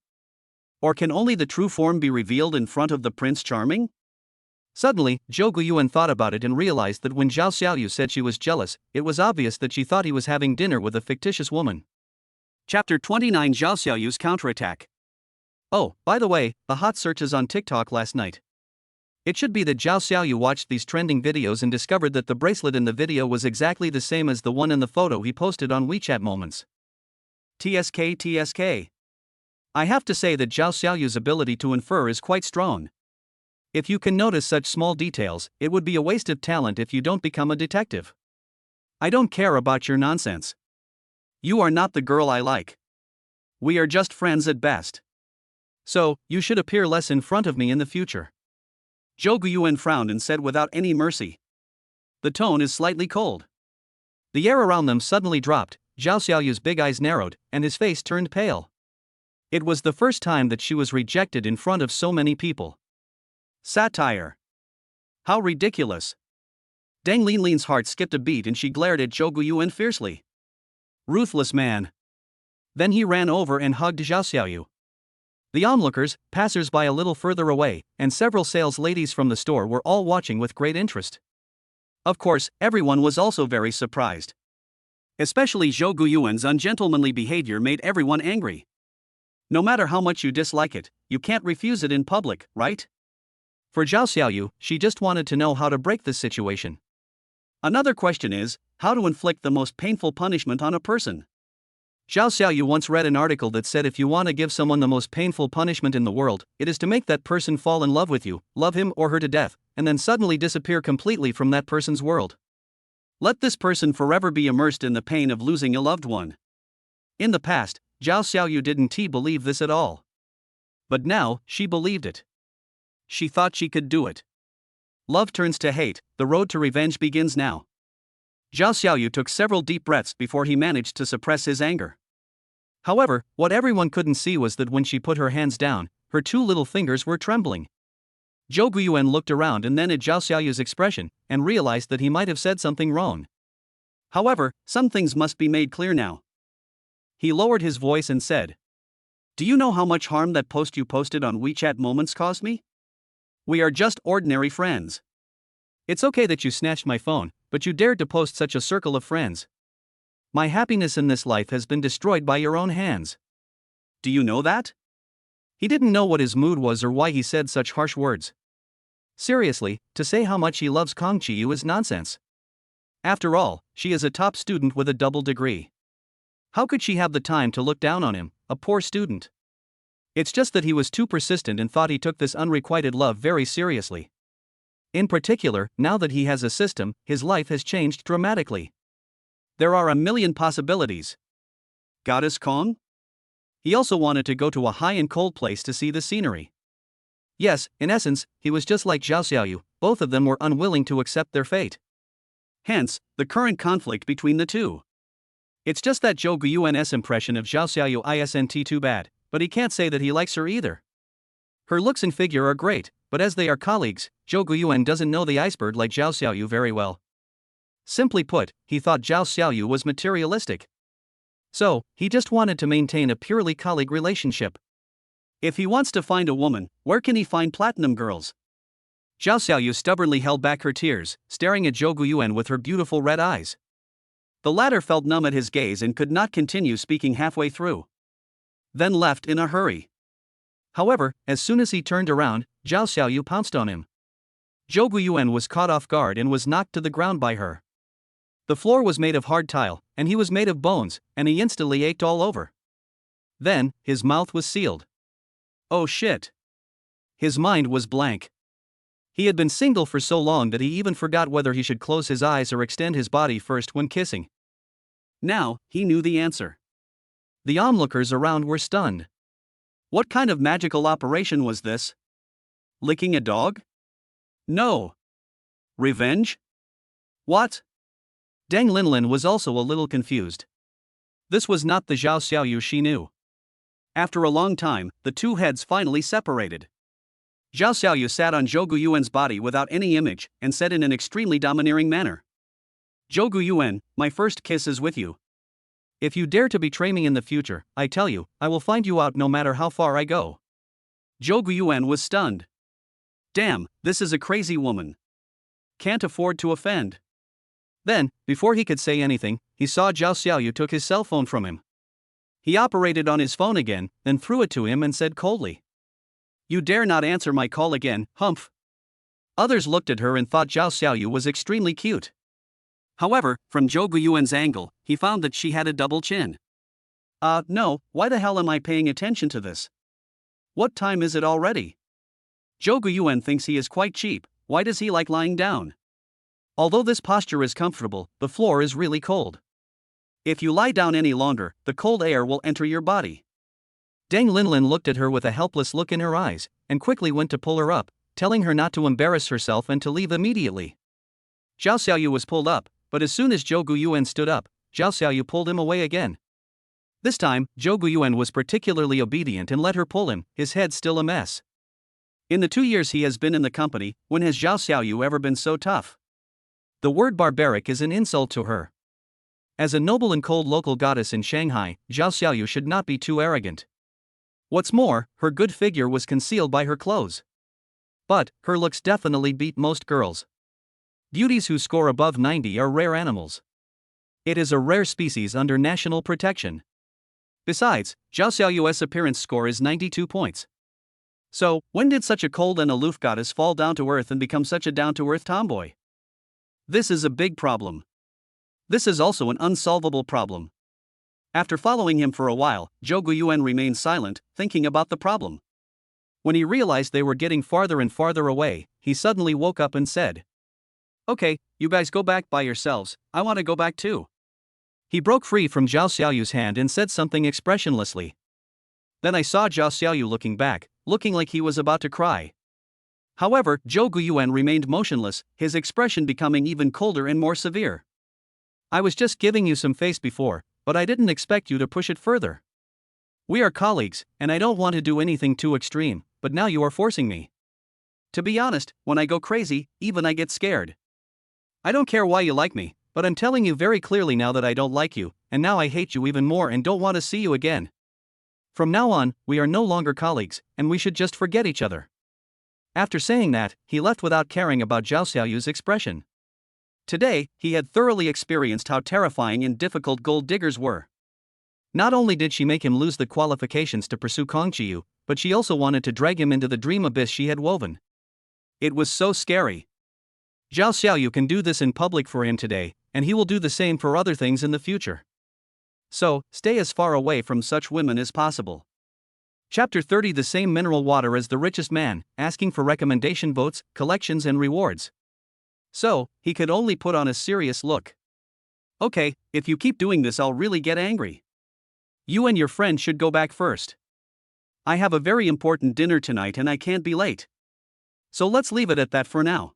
Or can only the true form be revealed in front of the Prince Charming? Suddenly, Zhou Guyuan thought about it and realized that when Zhao Xiaoyu said she was jealous, it was obvious that she thought he was having dinner with a fictitious woman. Chapter 29: Zhao Xiaoyu's counterattack. Oh, by the way, the hot searches on TikTok last night. It should be that Zhao Xiaoyu watched these trending videos and discovered that the bracelet in the video was exactly the same as the one in the photo he posted on WeChat Moments. TSK. I have to say that Zhao Xiaoyu's ability to infer is quite strong. If you can notice such small details, it would be a waste of talent if you don't become a detective. I don't care about your nonsense. You are not the girl I like. We are just friends at best. So, you should appear less in front of me in the future. Zhou Guyuan frowned and said without any mercy. The tone is slightly cold. The air around them suddenly dropped, Zhao Xiaoyu's big eyes narrowed, and his face turned pale. It was the first time that she was rejected in front of so many people. Satire. How ridiculous. Deng Linlin's heart skipped a beat and she glared at Zhou Guyuan fiercely. Ruthless man. Then he ran over and hugged Zhao Xiaoyu. The onlookers, passers-by a little further away, and several sales ladies from the store were all watching with great interest. Of course, everyone was also very surprised. Especially Zhou Guyuan's ungentlemanly behavior made everyone angry. No matter how much you dislike it, you can't refuse it in public, right? For Zhao Xiaoyu, she just wanted to know how to break this situation. Another question is, how to inflict the most painful punishment on a person. Zhao Xiaoyu once read an article that said if you want to give someone the most painful punishment in the world, it is to make that person fall in love with you, love him or her to death, and then suddenly disappear completely from that person's world. Let this person forever be immersed in the pain of losing a loved one. In the past, Zhao Xiaoyu didn't believe this at all. But now, she believed it. She thought she could do it. Love turns to hate, the road to revenge begins now. Zhao Xiaoyu took several deep breaths before he managed to suppress his anger. However, what everyone couldn't see was that when she put her hands down, her two little fingers were trembling. Zhou Guyuan looked around and then at Zhao Xiaoyu's expression, and realized that he might have said something wrong. However, some things must be made clear now. He lowered his voice and said, "Do you know how much harm that post you posted on WeChat Moments caused me? We are just ordinary friends. It's okay that you snatched my phone, but you dared to post such a circle of friends. My happiness in this life has been destroyed by your own hands. Do you know that?" He didn't know what his mood was or why he said such harsh words. Seriously, to say how much he loves Kong Qiyu is nonsense. After all, she is a top student with a double degree. How could she have the time to look down on him, a poor student? It's just that he was too persistent and thought he took this unrequited love very seriously. In particular, now that he has a system, his life has changed dramatically. There are a million possibilities. Goddess Kong? He also wanted to go to a high and cold place to see the scenery. Yes, in essence, he was just like Zhao Xiaoyu, both of them were unwilling to accept their fate. Hence, the current conflict between the two. It's just that Zhou Guyuan's impression of Zhao Xiaoyu isn't too bad, but he can't say that he likes her either. Her looks and figure are great, but as they are colleagues, Zhou Guyuan doesn't know the iceberg like Zhao Xiaoyu very well. Simply put, he thought Zhao Xiaoyu was materialistic. So, he just wanted to maintain a purely colleague relationship. If he wants to find a woman, where can he find platinum girls? Zhao Xiaoyu stubbornly held back her tears, staring at Zhou Guyuan with her beautiful red eyes. The latter felt numb at his gaze and could not continue speaking halfway through. Then left in a hurry. However, as soon as he turned around, Zhao Xiaoyu pounced on him. Zhou Guyuan was caught off guard and was knocked to the ground by her. The floor was made of hard tile, and he was made of bones, and he instantly ached all over. Then, his mouth was sealed. Oh shit. His mind was blank. He had been single for so long that he even forgot whether he should close his eyes or extend his body first when kissing. Now, he knew the answer. The onlookers around were stunned. What kind of magical operation was this? Licking a dog? No. Revenge? What? Deng Linlin was also a little confused. This was not the Zhao Xiaoyu she knew. After a long time, the two heads finally separated. Zhao Xiaoyu sat on Zhou Guyuan's body without any image, and said in an extremely domineering manner. Zhou Guyuan, my first kiss is with you. If you dare to betray me in the future, I tell you, I will find you out no matter how far I go. Zhou Guyuan was stunned. Damn, this is a crazy woman. Can't afford to offend. Then, before he could say anything, he saw Zhao Xiaoyu took his cell phone from him. He operated on his phone again, then threw it to him and said coldly. You dare not answer my call again, humph. Others looked at her and thought Zhao Xiaoyu was extremely cute. However, from Zhou Guyuan's angle, he found that she had a double chin. No, why the hell am I paying attention to this? What time is it already? Zhou Guyuan thinks he is quite cheap, why does he like lying down? Although this posture is comfortable, the floor is really cold. If you lie down any longer, the cold air will enter your body. Deng Linlin looked at her with a helpless look in her eyes, and quickly went to pull her up, telling her not to embarrass herself and to leave immediately. Zhao Xiaoyu was pulled up, but as soon as Zhou Guyuan stood up, Zhao Xiaoyu pulled him away again. This time, Zhou Guyuan was particularly obedient and let her pull him, his head still a mess. In the 2 years he has been in the company, when has Zhao Xiaoyu ever been so tough? The word barbaric is an insult to her. As a noble and cold local goddess in Shanghai, Zhao Xiaoyu should not be too arrogant. What's more, her good figure was concealed by her clothes. But, her looks definitely beat most girls. Beauties who score above 90 are rare animals. It is a rare species under national protection. Besides, Zhao Xiaoyu's appearance score is 92 points. So, when did such a cold and aloof goddess fall down to earth and become such a down-to-earth tomboy? This is a big problem. This is also an unsolvable problem. After following him for a while, Zhou Guyuan remained silent, thinking about the problem. When he realized they were getting farther and farther away, he suddenly woke up and said, Okay, you guys go back by yourselves, I want to go back too. He broke free from Zhao Xiaoyu's hand and said something expressionlessly. Then I saw Zhao Xiaoyu looking back, looking like he was about to cry. However, Zhou Guyuan remained motionless, his expression becoming even colder and more severe. I was just giving you some face before, but I didn't expect you to push it further. We are colleagues, and I don't want to do anything too extreme, but now you are forcing me. To be honest, when I go crazy, even I get scared. I don't care why you like me, but I'm telling you very clearly now that I don't like you, and now I hate you even more and don't want to see you again. From now on, we are no longer colleagues, and we should just forget each other. After saying that, he left without caring about Zhao Xiaoyu's expression. Today, he had thoroughly experienced how terrifying and difficult gold diggers were. Not only did she make him lose the qualifications to pursue Kong Qiyu, but she also wanted to drag him into the dream abyss she had woven. It was so scary. Zhao Xiaoyu can do this in public for him today, and he will do the same for other things in the future. So, stay as far away from such women as possible. Chapter 30. The same mineral water as the richest man, asking for recommendation votes, collections and rewards. So, he could only put on a serious look. Okay, if you keep doing this I'll really get angry. You and your friend should go back first. I have a very important dinner tonight and I can't be late. So let's leave it at that for now.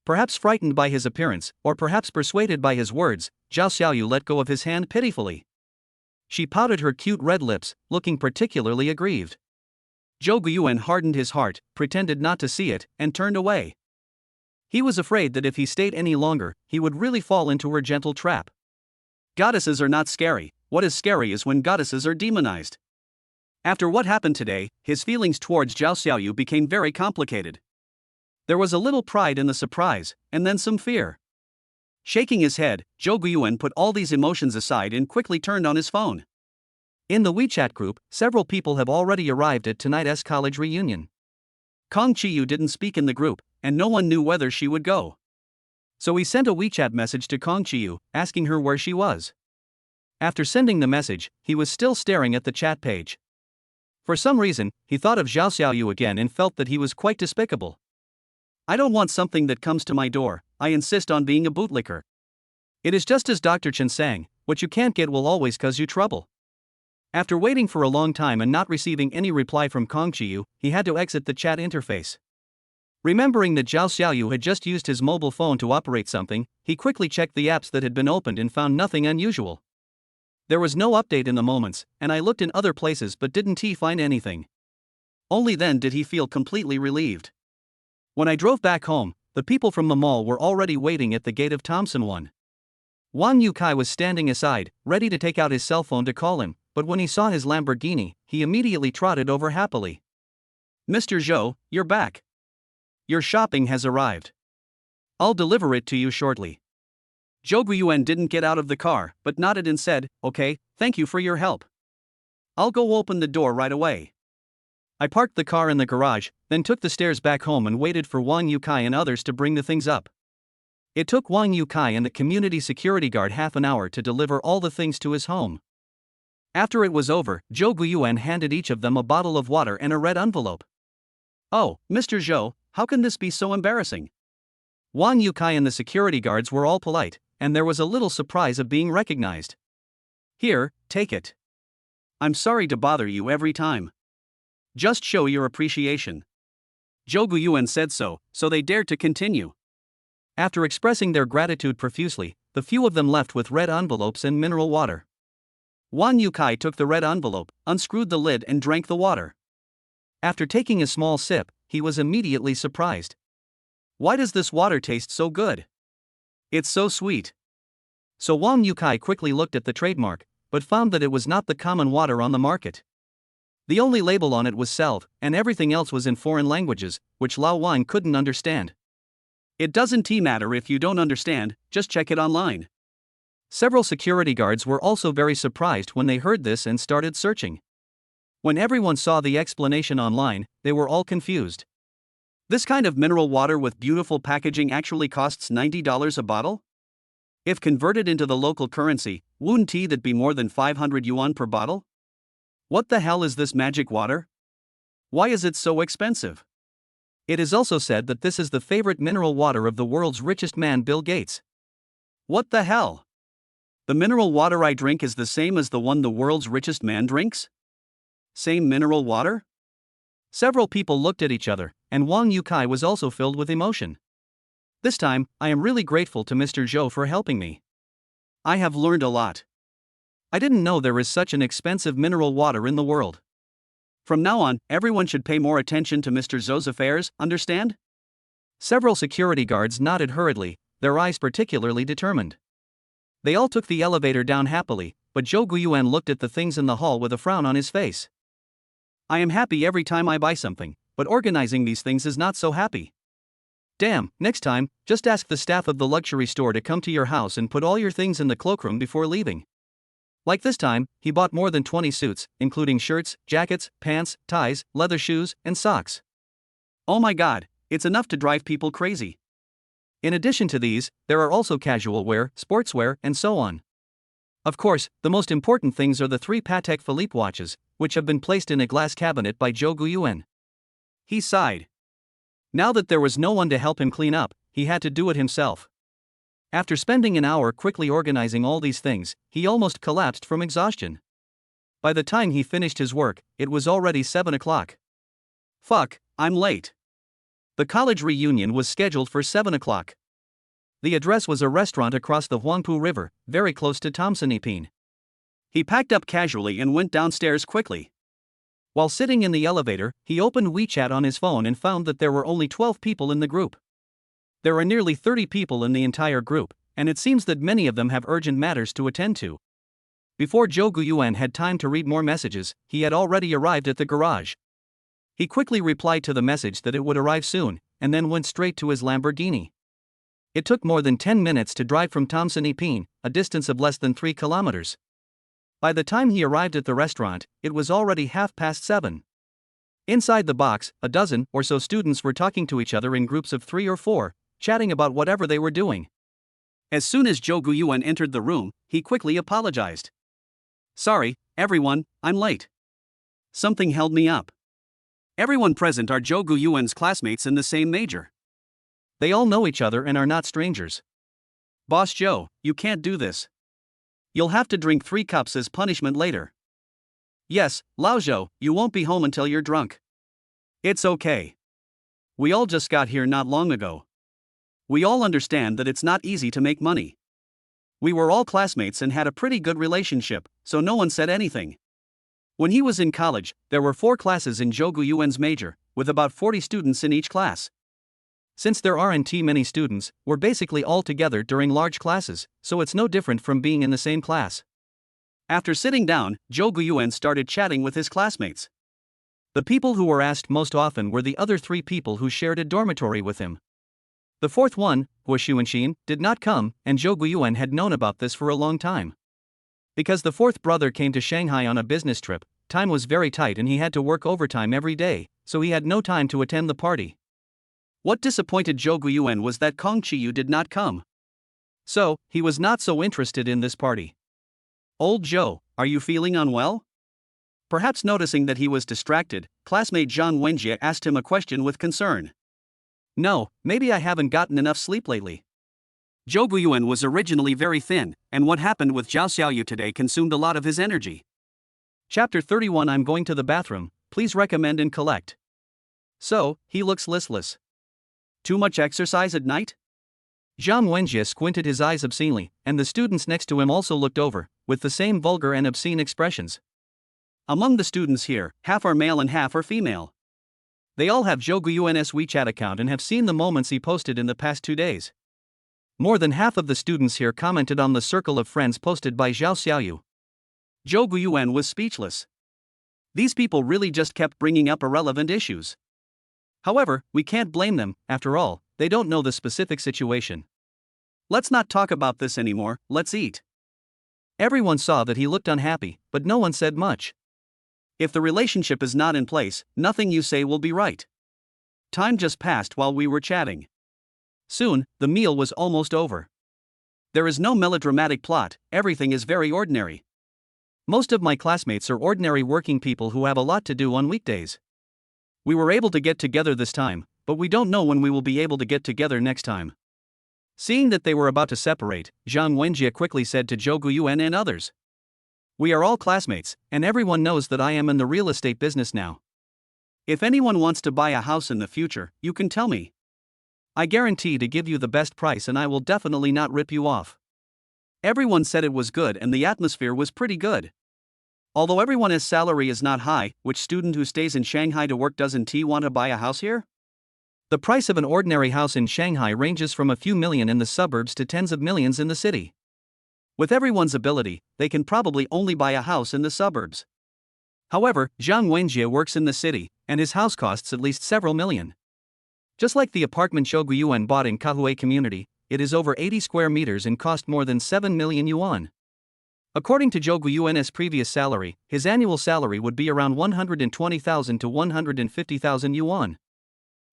Perhaps frightened by his appearance, or perhaps persuaded by his words, Zhao Xiaoyu let go of his hand pitifully. She pouted her cute red lips, looking particularly aggrieved. Zhou Guiyuan hardened his heart, pretended not to see it, and turned away. He was afraid that if he stayed any longer, he would really fall into her gentle trap. Goddesses are not scary, what is scary is when goddesses are demonized. After what happened today, his feelings towards Zhao Xiaoyu became very complicated. There was a little pride in the surprise, and then some fear. Shaking his head, Zhou Guiyuan put all these emotions aside and quickly turned on his phone. In the WeChat group, several people have already arrived at tonight's college reunion. Kong Chiyu didn't speak in the group, and no one knew whether she would go. So he sent a WeChat message to Kong Chiyu, asking her where she was. After sending the message, he was still staring at the chat page. For some reason, he thought of Zhao Xiaoyu again and felt that he was quite despicable. I don't want something that comes to my door, I insist on being a bootlicker. It is just as Dr. Chen sang, what you can't get will always cause you trouble. After waiting for a long time and not receiving any reply from Kong Chiyu, he had to exit the chat interface. Remembering that Zhao Xiaoyu had just used his mobile phone to operate something, he quickly checked the apps that had been opened and found nothing unusual. There was no update in the moments, and I looked in other places but didn't find anything. Only then did he feel completely relieved. When I drove back home, the people from the mall were already waiting at the gate of Thompson 1. Wang Yukai was standing aside, ready to take out his cell phone to call him, but when he saw his Lamborghini, he immediately trotted over happily. Mr. Zhou, you're back. Your shopping has arrived. I'll deliver it to you shortly. Zhou Guiyuan didn't get out of the car, but nodded and said, okay, thank you for your help. I'll go open the door right away. I parked the car in the garage, then took the stairs back home and waited for Wang Yukai and others to bring the things up. It took Wang Yukai and the community security guard half an hour to deliver all the things to his home. After it was over, Zhou Guiyuan handed each of them a bottle of water and a red envelope. Oh, Mr. Zhou, how can this be so embarrassing? Wang Yukai and the security guards were all polite, and there was a little surprise of being recognized. Here, take it. I'm sorry to bother you every time. Just show your appreciation. Zhou Guiyuan said so they dared to continue. After expressing their gratitude profusely, the few of them left with red envelopes and mineral water. Wang Yukai took the red envelope, unscrewed the lid and drank the water. After taking a small sip, he was immediately surprised. Why does this water taste so good? It's so sweet. So Wang Yukai quickly looked at the trademark, but found that it was not the common water on the market. The only label on it was Salve, and everything else was in foreign languages, which Lao Wang couldn't understand. It doesn't matter if you don't understand, just check it online. Several security guards were also very surprised when they heard this and started searching. When everyone saw the explanation online, they were all confused. This kind of mineral water with beautiful packaging actually costs $90 a bottle? If converted into the local currency, wouldn't that be more than 500 yuan per bottle? What the hell is this magic water? Why is it so expensive? It is also said that this is the favorite mineral water of the world's richest man Bill Gates. What the hell? The mineral water I drink is the same as the one the world's richest man drinks? Same mineral water? Several people looked at each other, and Wang Yukai was also filled with emotion. This time, I am really grateful to Mr. Zhou for helping me. I have learned a lot. I didn't know there is such an expensive mineral water in the world. From now on, everyone should pay more attention to Mr. Zhou's affairs, understand? Several security guards nodded hurriedly, their eyes particularly determined. They all took the elevator down happily, but Zhou Guiyuan looked at the things in the hall with a frown on his face. I am happy every time I buy something, but organizing these things is not so happy. Damn, next time, just ask the staff of the luxury store to come to your house and put all your things in the cloakroom before leaving. Like this time, he bought more than 20 suits, including shirts, jackets, pants, ties, leather shoes, and socks. Oh my god, it's enough to drive people crazy. In addition to these, there are also casual wear, sportswear, and so on. Of course, the most important things are the 3 Patek Philippe watches, which have been placed in a glass cabinet by Zhou Guiyuan. He sighed. Now that there was no one to help him clean up, he had to do it himself. After spending an hour quickly organizing all these things, he almost collapsed from exhaustion. By the time he finished his work, it was already 7 o'clock. Fuck, I'm late. The college reunion was scheduled for 7 o'clock. The address was a restaurant across the Huangpu River, very close to Deepening. He packed up casually and went downstairs quickly. While sitting in the elevator, he opened WeChat on his phone and found that there were only 12 people in the group. There are nearly 30 people in the entire group, and it seems that many of them have urgent matters to attend to. Before Zhou Guiyuan had time to read more messages, he had already arrived at the garage. He quickly replied to the message that it would arrive soon, and then went straight to his Lamborghini. It took more than 10 minutes to drive from Deepening, a distance of less than 3 kilometers. By the time he arrived at the restaurant, it was already 7:30. Inside the box, a dozen or so students were talking to each other in groups of 3 or 4, chatting about whatever they were doing. As soon as Zhou Guiyuan entered the room, he quickly apologized. Sorry, everyone, I'm late. Something held me up. Everyone present are Zhou Guiyuan's classmates in the same major. They all know each other and are not strangers. Boss Zhou, you can't do this. You'll have to drink 3 cups as punishment later. Yes, Lao Zhou, you won't be home until you're drunk. It's okay. We all just got here not long ago. We all understand that it's not easy to make money. We were all classmates and had a pretty good relationship, so no one said anything. When he was in college, there were 4 classes in Zhou Guiyuan's major, with about 40 students in each class. Since there aren't many students, we're basically all together during large classes, so it's no different from being in the same class. After sitting down, Zhou Guiyuan started chatting with his classmates. The people who were asked most often were the other 3 people who shared a dormitory with him. The 4th one, Xuanxin, did not come, and Zhou Guiyuan had known about this for a long time. Because the 4th brother came to Shanghai on a business trip, time was very tight and he had to work overtime every day, so he had no time to attend the party. What disappointed Zhou Guiyuan was that Kong Qiyu did not come. So, he was not so interested in this party. Old Zhou, are you feeling unwell? Perhaps noticing that he was distracted, classmate Zhang Wenjie asked him a question with concern. No, maybe I haven't gotten enough sleep lately. Zhou Guiyuan was originally very thin, and what happened with Zhao Xiaoyu today consumed a lot of his energy. Chapter 31 I'm going to the bathroom, please recommend and collect. So, he looks listless. Too much exercise at night? Zhang Wenjie squinted his eyes obscenely, and the students next to him also looked over, with the same vulgar and obscene expressions. Among the students here, half are male and half are female. They all have Zhou Guiyuan's WeChat account and have seen the moments he posted in the past 2 days. More than half of the students here commented on the circle of friends posted by Zhao Xiaoyu. Zhou Guiyuan was speechless. These people really just kept bringing up irrelevant issues. However, we can't blame them, after all, they don't know the specific situation. Let's not talk about this anymore, let's eat. Everyone saw that he looked unhappy, but no one said much. If the relationship is not in place, nothing you say will be right. Time just passed while we were chatting. Soon, the meal was almost over. There is no melodramatic plot, everything is very ordinary. Most of my classmates are ordinary working people who have a lot to do on weekdays. We were able to get together this time, but we don't know when we will be able to get together next time. Seeing that they were about to separate, Zhang Wenjie quickly said to Zhou Guiyuan and others. We are all classmates, and everyone knows that I am in the real estate business now. If anyone wants to buy a house in the future, you can tell me. I guarantee to give you the best price and I will definitely not rip you off. Everyone said it was good and the atmosphere was pretty good. Although everyone's salary is not high, which student who stays in Shanghai to work doesn't want to buy a house here? The price of an ordinary house in Shanghai ranges from a few million in the suburbs to tens of millions in the city. With everyone's ability, they can probably only buy a house in the suburbs. However, Zhang Wenjie works in the city, and his house costs at least several million. Just like the apartment Zhou Guiyuan bought in Kahui community, it is over 80 square meters and cost more than 7 million yuan. According to Zhou Guiyuan's previous salary, his annual salary would be around 120,000 to 150,000 yuan.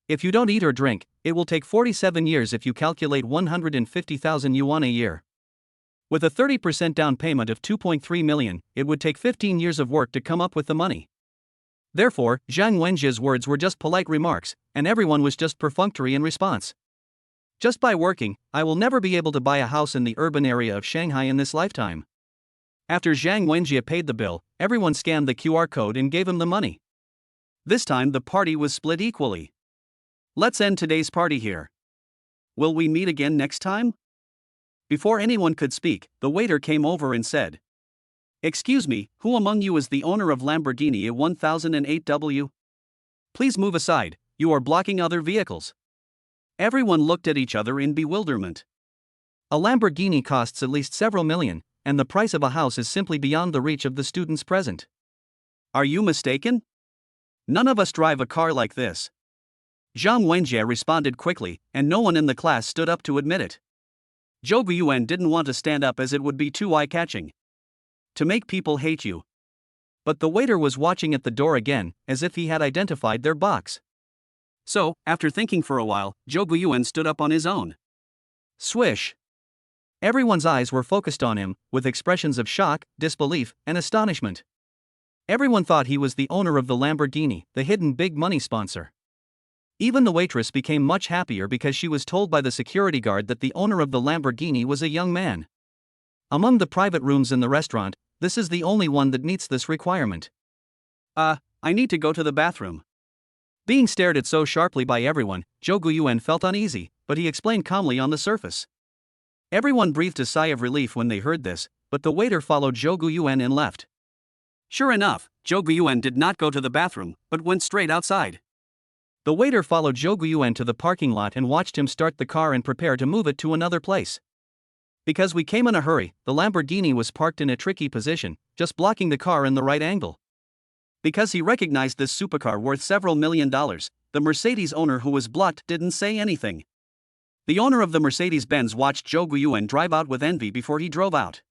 If you don't eat or drink, it will take 47 years if you calculate 150,000 yuan a year. With a 30% down payment of 2.3 million, it would take 15 years of work to come up with the money. Therefore, Zhang Wenjie's words were just polite remarks, and everyone was just perfunctory in response. Just by working, I will never be able to buy a house in the urban area of Shanghai in this lifetime. After Zhang Wenjie paid the bill, everyone scanned the QR code and gave him the money. This time the party was split equally. Let's end today's party here. Will we meet again next time? Before anyone could speak, the waiter came over and said, "Excuse me, who among you is the owner of Lamborghini A1008W? Please move aside, you are blocking other vehicles." Everyone looked at each other in bewilderment. A Lamborghini costs at least several million, and the price of a house is simply beyond the reach of the students present. Are you mistaken? None of us drive a car like this. Zhang Wenjie responded quickly, and no one in the class stood up to admit it. Zhou Guiyuan didn't want to stand up as it would be too eye-catching. To make people hate you. But the waiter was watching at the door again, as if he had identified their box. So, after thinking for a while, Zhou Guiyuan stood up on his own. Swish! Everyone's eyes were focused on him, with expressions of shock, disbelief, and astonishment. Everyone thought he was the owner of the Lamborghini, the hidden big money sponsor. Even the waitress became much happier because she was told by the security guard that the owner of the Lamborghini was a young man. Among the private rooms in the restaurant, this is the only one that meets this requirement. I need to go to the bathroom. Being stared at so sharply by everyone, Zhou Guiyuan felt uneasy, but he explained calmly on the surface. Everyone breathed a sigh of relief when they heard this, but the waiter followed Zhou Guiyuan and left. Sure enough, Zhou Guiyuan did not go to the bathroom, but went straight outside. The waiter followed Zhou Guiyuan to the parking lot and watched him start the car and prepare to move it to another place. Because we came in a hurry, the Lamborghini was parked in a tricky position, just blocking the car in the right angle. Because he recognized this supercar worth several $1 million, the Mercedes owner who was blocked didn't say anything. The owner of the Mercedes-Benz watched Zhou Guiyuan drive out with envy before he drove out.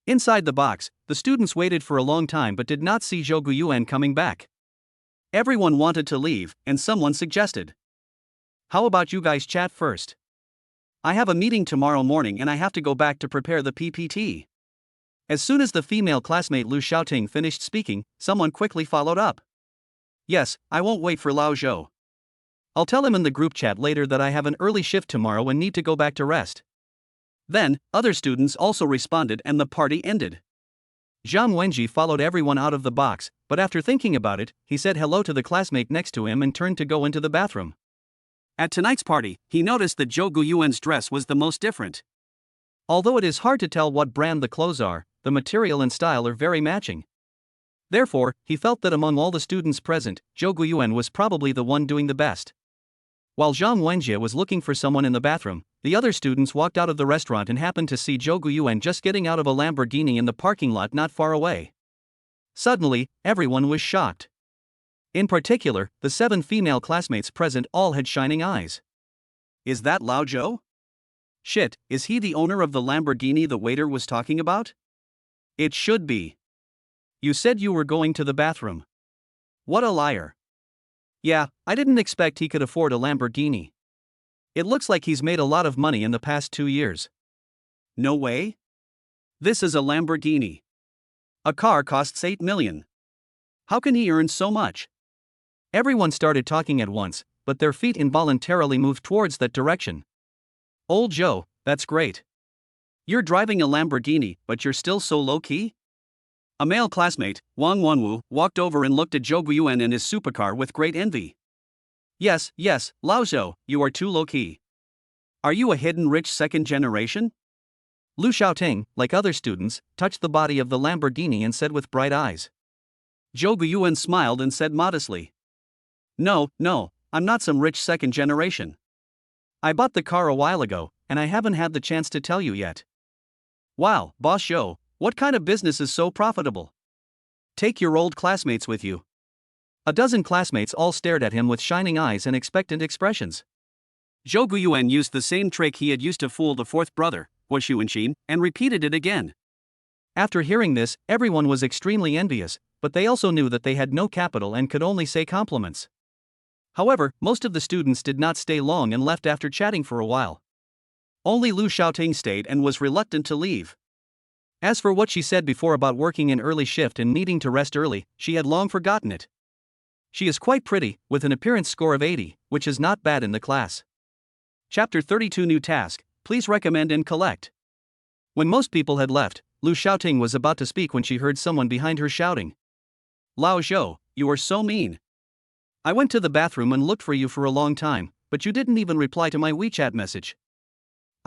Inside the box, the students waited for a long time but did not see Zhou Guiyuan coming back. Everyone wanted to leave, and someone suggested, "How about you guys chat first? I have a meeting tomorrow morning and I have to go back to prepare the PPT." As soon as the female classmate Lu Xiaoting finished speaking, someone quickly followed up. "Yes, I won't wait for Lao Zhou. I'll tell him in the group chat later that I have an early shift tomorrow and need to go back to rest." Then, other students also responded and the party ended. Zhang Wenjie followed everyone out of the box, but after thinking about it, he said hello to the classmate next to him and turned to go into the bathroom. At tonight's party, he noticed that Zhou Guiyuan's dress was the most different. Although it is hard to tell what brand the clothes are, the material and style are very matching. Therefore, he felt that among all the students present, Zhou Guiyuan was probably the one doing the best. While Zhang Wenjie was looking for someone in the bathroom, the other students walked out of the restaurant and happened to see Zhou Guiyuan just getting out of a Lamborghini in the parking lot not far away. Suddenly, everyone was shocked. In particular, the 7 female classmates present all had shining eyes. Is that Lao Zhou? Shit, is he the owner of the Lamborghini the waiter was talking about? It should be. You said you were going to the bathroom. What a liar. Yeah, I didn't expect he could afford a Lamborghini. It looks like he's made a lot of money in the past 2 years. No way? This is a Lamborghini. A car costs 8 million. How can he earn so much? Everyone started talking at once, but their feet involuntarily moved towards that direction. Old Joe, that's great. You're driving a Lamborghini, but you're still so low-key? A male classmate, Wang Wanwu, walked over and looked at Zhou Guiyuan in his supercar with great envy. Yes, Lao Zhou, you are too low-key. Are you a hidden rich second generation? Lu Xiaoting, like other students, touched the body of the Lamborghini and said with bright eyes. Zhou Guiyuan smiled and said modestly. No, I'm not some rich second generation. I bought the car a while ago, and I haven't had the chance to tell you yet. Wow, Boss Zhou, what kind of business is so profitable? Take your old classmates with you. A dozen classmates all stared at him with shining eyes and expectant expressions. Zhou Guiyuan used the same trick he had used to fool the fourth brother, Guo Xuanxin, and repeated it again. After hearing this, everyone was extremely envious, but they also knew that they had no capital and could only say compliments. However, most of the students did not stay long and left after chatting for a while. Only Lu Xiaoting stayed and was reluctant to leave. As for what she said before about working an early shift and needing to rest early, she had long forgotten it. She is quite pretty, with an appearance score of 80, which is not bad in the class. Chapter 32 New Task, Please Recommend and Collect. When most people had left, Lu Xiaoting was about to speak when she heard someone behind her shouting. Lao Zhou, you are so mean. I went to the bathroom and looked for you for a long time, but you didn't even reply to my WeChat message.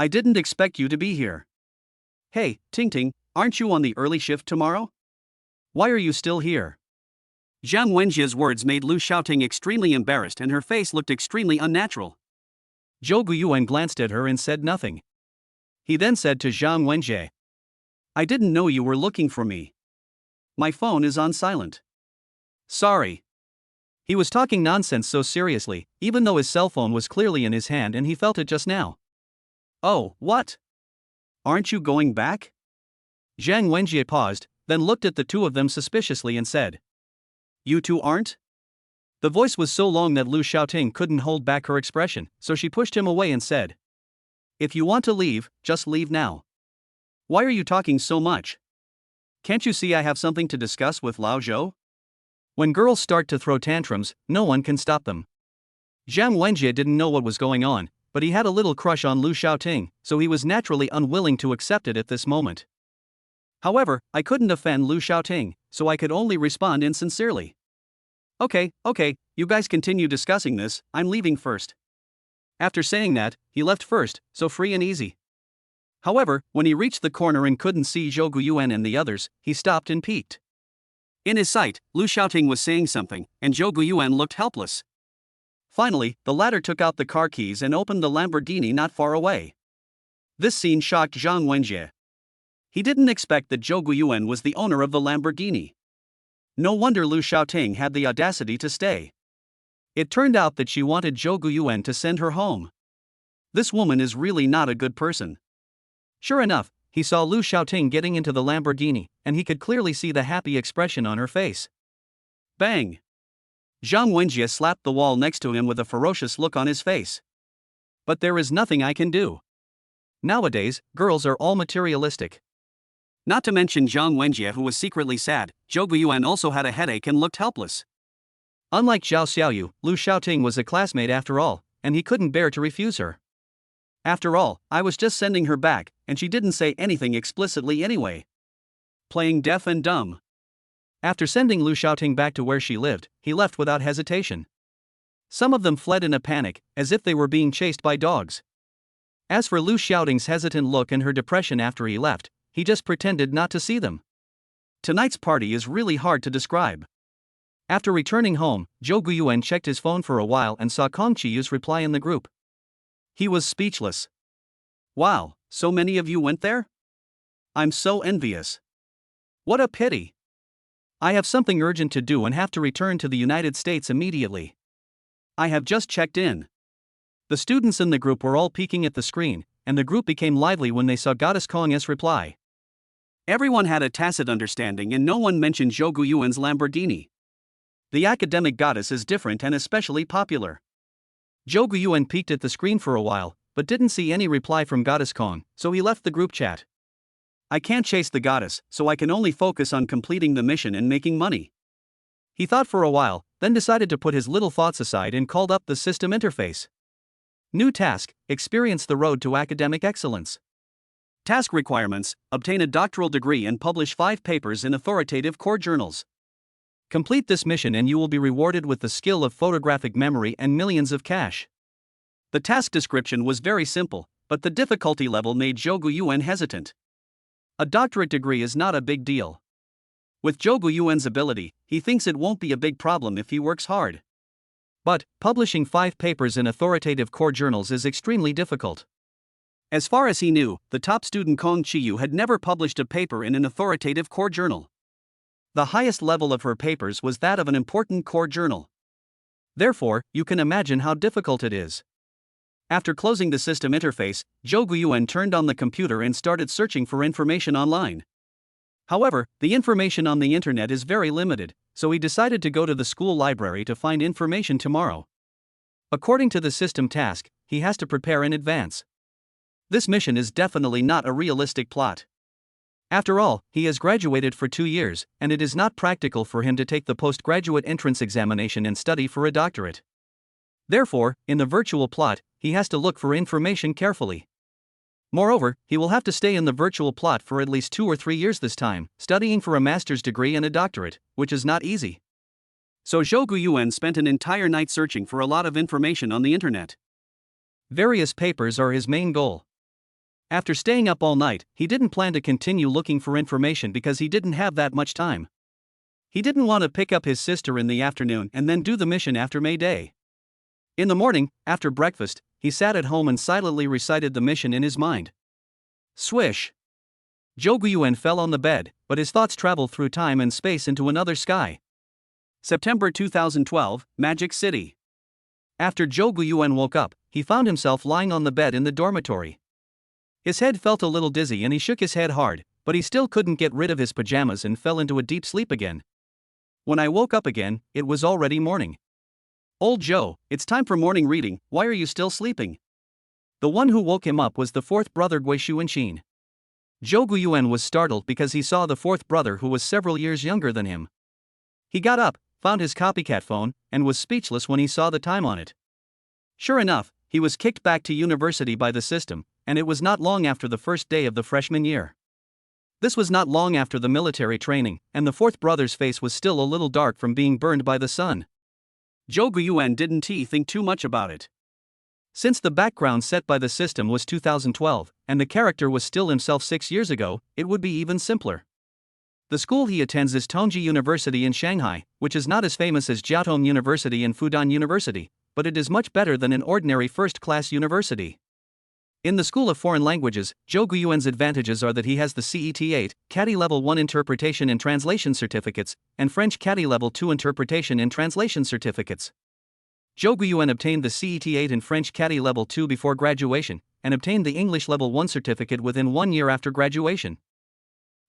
I didn't expect you to be here. Hey, Ting Ting, aren't you on the early shift tomorrow? Why are you still here? Zhang Wenjie's words made Lu Xiaoting extremely embarrassed and her face looked extremely unnatural. Zhou Guyuan glanced at her and said nothing. He then said to Zhang Wenjie, I didn't know you were looking for me. My phone is on silent. Sorry. He was talking nonsense so seriously, even though his cell phone was clearly in his hand and he felt it just now. Oh, what? Aren't you going back? Zhang Wenjie paused, then looked at the two of them suspiciously and said, You two aren't? The voice was so long that Lu Xiaoting couldn't hold back her expression, so she pushed him away and said, If you want to leave, just leave now. Why are you talking so much? Can't you see I have something to discuss with Lao Zhou? When girls start to throw tantrums, no one can stop them. Zhang Wenjie didn't know what was going on, but he had a little crush on Lu Xiaoting, so he was naturally unwilling to accept it at this moment. However, I couldn't offend Lu Xiaoting, so I could only respond insincerely. Okay, you guys continue discussing this, I'm leaving first. After saying that, he left first, so free and easy. However, when he reached the corner and couldn't see Zhou Guyuan and the others, he stopped and peeked. In his sight, Lu Xiaoting was saying something, and Zhou Guyuan looked helpless. Finally, the latter took out the car keys and opened the Lamborghini not far away. This scene shocked Zhang Wenjie. He didn't expect that Zhou Guyuan was the owner of the Lamborghini. No wonder Lu Xiaoting had the audacity to stay. It turned out that she wanted Zhou Guyuan to send her home. This woman is really not a good person. Sure enough, he saw Lu Xiaoting getting into the Lamborghini, and he could clearly see the happy expression on her face. Bang! Zhang Wenjie slapped the wall next to him with a ferocious look on his face. But there is nothing I can do. Nowadays, girls are all materialistic. Not to mention Zhang Wenjie, who was secretly sad, Zhou Guyuan also had a headache and looked helpless. Unlike Zhao Xiaoyu, Lu Xiaoting was a classmate after all, and he couldn't bear to refuse her. After all, I was just sending her back, and she didn't say anything explicitly anyway. Playing deaf and dumb. After sending Lu Xiaoting back to where she lived, he left without hesitation. Some of them fled in a panic, as if they were being chased by dogs. As for Lu Xiaoting's hesitant look and her depression after he left, he just pretended not to see them. Tonight's party is really hard to describe. After returning home, Zhou Guyuan checked his phone for a while and saw Kong Qiyu's reply in the group. He was speechless. Wow, so many of you went there? I'm so envious. What a pity. I have something urgent to do and have to return to the United States immediately. I have just checked in. The students in the group were all peeking at the screen, and the group became lively when they saw Goddess Kong's reply. Everyone had a tacit understanding and no one mentioned Zhou Guyuan's Lamborghini. The academic goddess is different and especially popular. Zhou Guyuan peeked at the screen for a while, but didn't see any reply from Goddess Kong, so he left the group chat. I can't chase the goddess, so I can only focus on completing the mission and making money. He thought for a while, then decided to put his little thoughts aside and called up the system interface. New task, experience the road to academic excellence. Task requirements, obtain a doctoral degree and publish 5 papers in authoritative core journals. Complete this mission and you will be rewarded with the skill of photographic memory and millions of cash. The task description was very simple, but the difficulty level made Zhou Guyuan hesitant. A doctorate degree is not a big deal. With Zhou Guyuan's ability, he thinks it won't be a big problem if he works hard. But, publishing 5 papers in authoritative core journals is extremely difficult. As far as he knew, the top student Kong Qiyu had never published a paper in an authoritative core journal. The highest level of her papers was that of an important core journal. Therefore, you can imagine how difficult it is. After closing the system interface, Zhou Guyuan turned on the computer and started searching for information online. However, the information on the internet is very limited, so he decided to go to the school library to find information tomorrow. According to the system task, he has to prepare in advance. This mission is definitely not a realistic plot. After all, he has graduated for 2 years, and it is not practical for him to take the postgraduate entrance examination and study for a doctorate. Therefore, in the virtual plot, he has to look for information carefully. Moreover, he will have to stay in the virtual plot for at least 2 or 3 years this time, studying for a master's degree and a doctorate, which is not easy. So Zhou Guiyuan spent an entire night searching for a lot of information on the internet. Various papers are his main goal. After staying up all night, he didn't plan to continue looking for information because he didn't have that much time. He didn't want to pick up his sister in the afternoon and then do the mission after May Day. In the morning, after breakfast, he sat at home and silently recited the mission in his mind. Swish! Zhou Guiyuan fell on the bed, but his thoughts traveled through time and space into another sky. September 2012, Magic City. After Zhou Guiyuan woke up, he found himself lying on the bed in the dormitory. His head felt a little dizzy and he shook his head hard, but he still couldn't get rid of his pajamas and fell into a deep sleep again. When I woke up again, it was already morning. Old Zhou, it's time for morning reading, why are you still sleeping? The one who woke him up was the fourth brother Guishuanqin. Zhou Guiyuan was startled because he saw the fourth brother who was several years younger than him. He got up, found his copycat phone, and was speechless when he saw the time on it. Sure enough, he was kicked back to university by the system, and it was not long after the first day of the freshman year. This was not long after the military training, and the fourth brother's face was still a little dark from being burned by the sun. Zhou Guiyuan didn't think too much about it. Since the background set by the system was 2012, and the character was still himself 6 years ago, it would be even simpler. The school he attends is Tongji University in Shanghai, which is not as famous as Jiaotong University and Fudan University, but it is much better than an ordinary first-class university. In the School of Foreign Languages, Zhou Guiyuan's advantages are that he has the CET 8, CATI Level 1 Interpretation and Translation Certificates, and French CATI Level 2 Interpretation and Translation Certificates. Zhou Guiyuan obtained the CET 8 and French CATI Level 2 before graduation, and obtained the English Level 1 certificate within 1 year after graduation.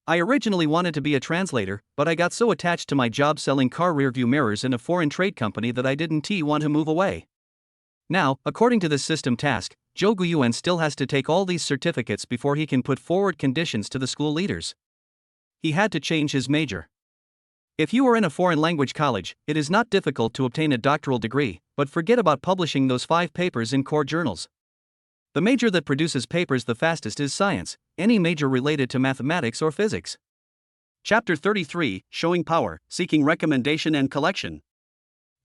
I originally wanted to be a translator, but I got so attached to my job selling car rearview mirrors in a foreign trade company that I didn't want to move away. Now, according to this system task, Zhou Guiyuan still has to take all these certificates before he can put forward conditions to the school leaders. He had to change his major. If you are in a foreign language college, it is not difficult to obtain a doctoral degree, but forget about publishing those 5 papers in core journals. The major that produces papers the fastest is science, any major related to mathematics or physics. Chapter 33, Showing Power, Seeking Recommendation and Collection.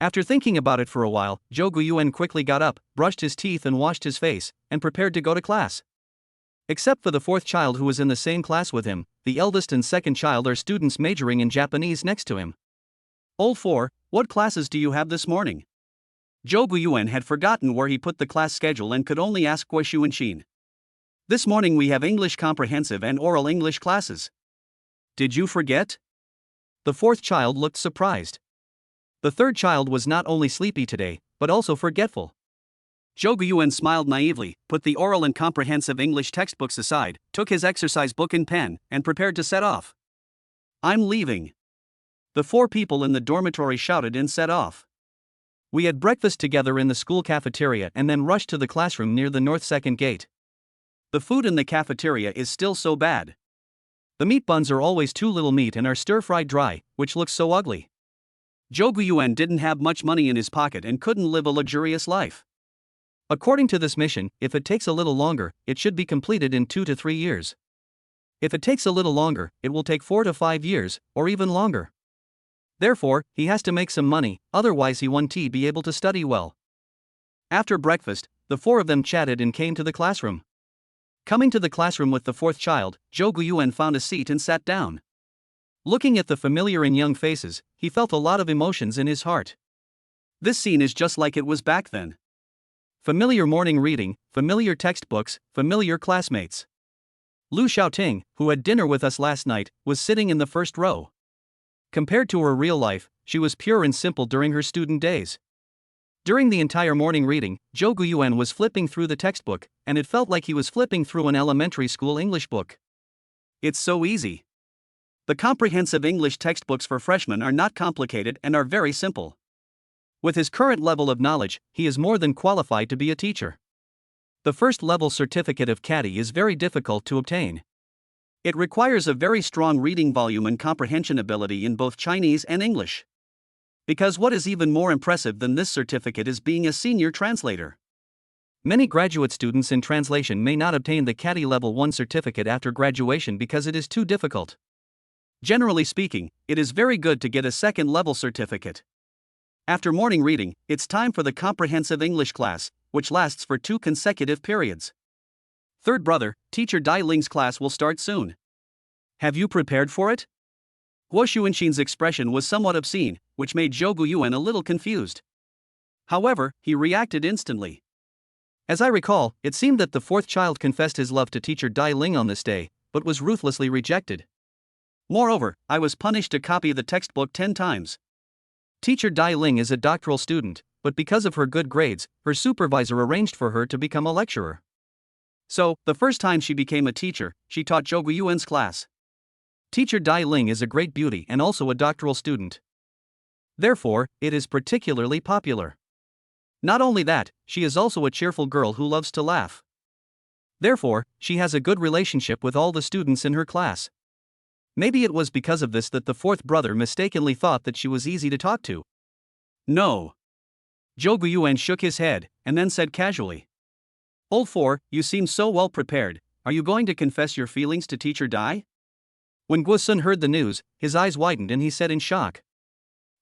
After thinking about it for a while, Zhou Guiyuan quickly got up, brushed his teeth and washed his face, and prepared to go to class. Except for the fourth child who was in the same class with him, the eldest and second child are students majoring in Japanese next to him. Old 4, what classes do you have this morning? Zhou Guiyuan had forgotten where he put the class schedule and could only ask Guishuanqin. This morning we have English Comprehensive and Oral English classes. Did you forget? The fourth child looked surprised. The third child was not only sleepy today, but also forgetful. Zhou Guiyuan smiled naively, put the oral and comprehensive English textbooks aside, took his exercise book and pen, and prepared to set off. I'm leaving. The 4 people in the dormitory shouted and set off. We had breakfast together in the school cafeteria and then rushed to the classroom near the north second gate. The food in the cafeteria is still so bad. The meat buns are always too little meat and are stir-fried dry, which looks so ugly. Zhou Guiyuan didn't have much money in his pocket and couldn't live a luxurious life. According to this mission, if it takes a little longer, it should be completed in 2 to 3 years. If it takes a little longer, it will take 4 to 5 years, or even longer. Therefore, he has to make some money, otherwise he won't be able to study well. After breakfast, the 4 of them chatted and came to the classroom. Coming to the classroom with the fourth child, Zhou Guiyuan found a seat and sat down. Looking at the familiar and young faces, he felt a lot of emotions in his heart. This scene is just like it was back then. Familiar morning reading, familiar textbooks, familiar classmates. Lu Xiaoting, who had dinner with us last night, was sitting in the first row. Compared to her real life, she was pure and simple during her student days. During the entire morning reading, Zhou Guiyuan was flipping through the textbook, and it felt like he was flipping through an elementary school English book. It's so easy. The comprehensive English textbooks for freshmen are not complicated and are very simple. With his current level of knowledge, he is more than qualified to be a teacher. The first level certificate of caddy is very difficult to obtain. It requires a very strong reading volume and comprehension ability in both Chinese and English. Because what is even more impressive than this certificate is being a senior translator. Many graduate students in translation may not obtain the caddy level 1 certificate after graduation because it is too difficult. Generally speaking, it is very good to get a second level certificate. After morning reading, it's time for the comprehensive English class, which lasts for 2 consecutive periods. Third brother, teacher Dai Ling's class will start soon. Have you prepared for it? Guo Xuanxin's expression was somewhat obscene, which made Zhou Guiyuan a little confused. However, he reacted instantly. As I recall, it seemed that the fourth child confessed his love to teacher Dai Ling on this day, but was ruthlessly rejected. Moreover, I was punished to copy the textbook 10 times. Teacher Dai Ling is a doctoral student, but because of her good grades, her supervisor arranged for her to become a lecturer. So, the first time she became a teacher, she taught Zhou Guiyuan's class. Teacher Dai Ling is a great beauty and also a doctoral student. Therefore, it is particularly popular. Not only that, she is also a cheerful girl who loves to laugh. Therefore, she has a good relationship with all the students in her class. Maybe it was because of this that the fourth brother mistakenly thought that she was easy to talk to. No. Zhou Guiyuan shook his head, and then said casually. Old four, you seem so well prepared, are you going to confess your feelings to teacher Dai? When Guo Sun heard the news, his eyes widened and he said in shock.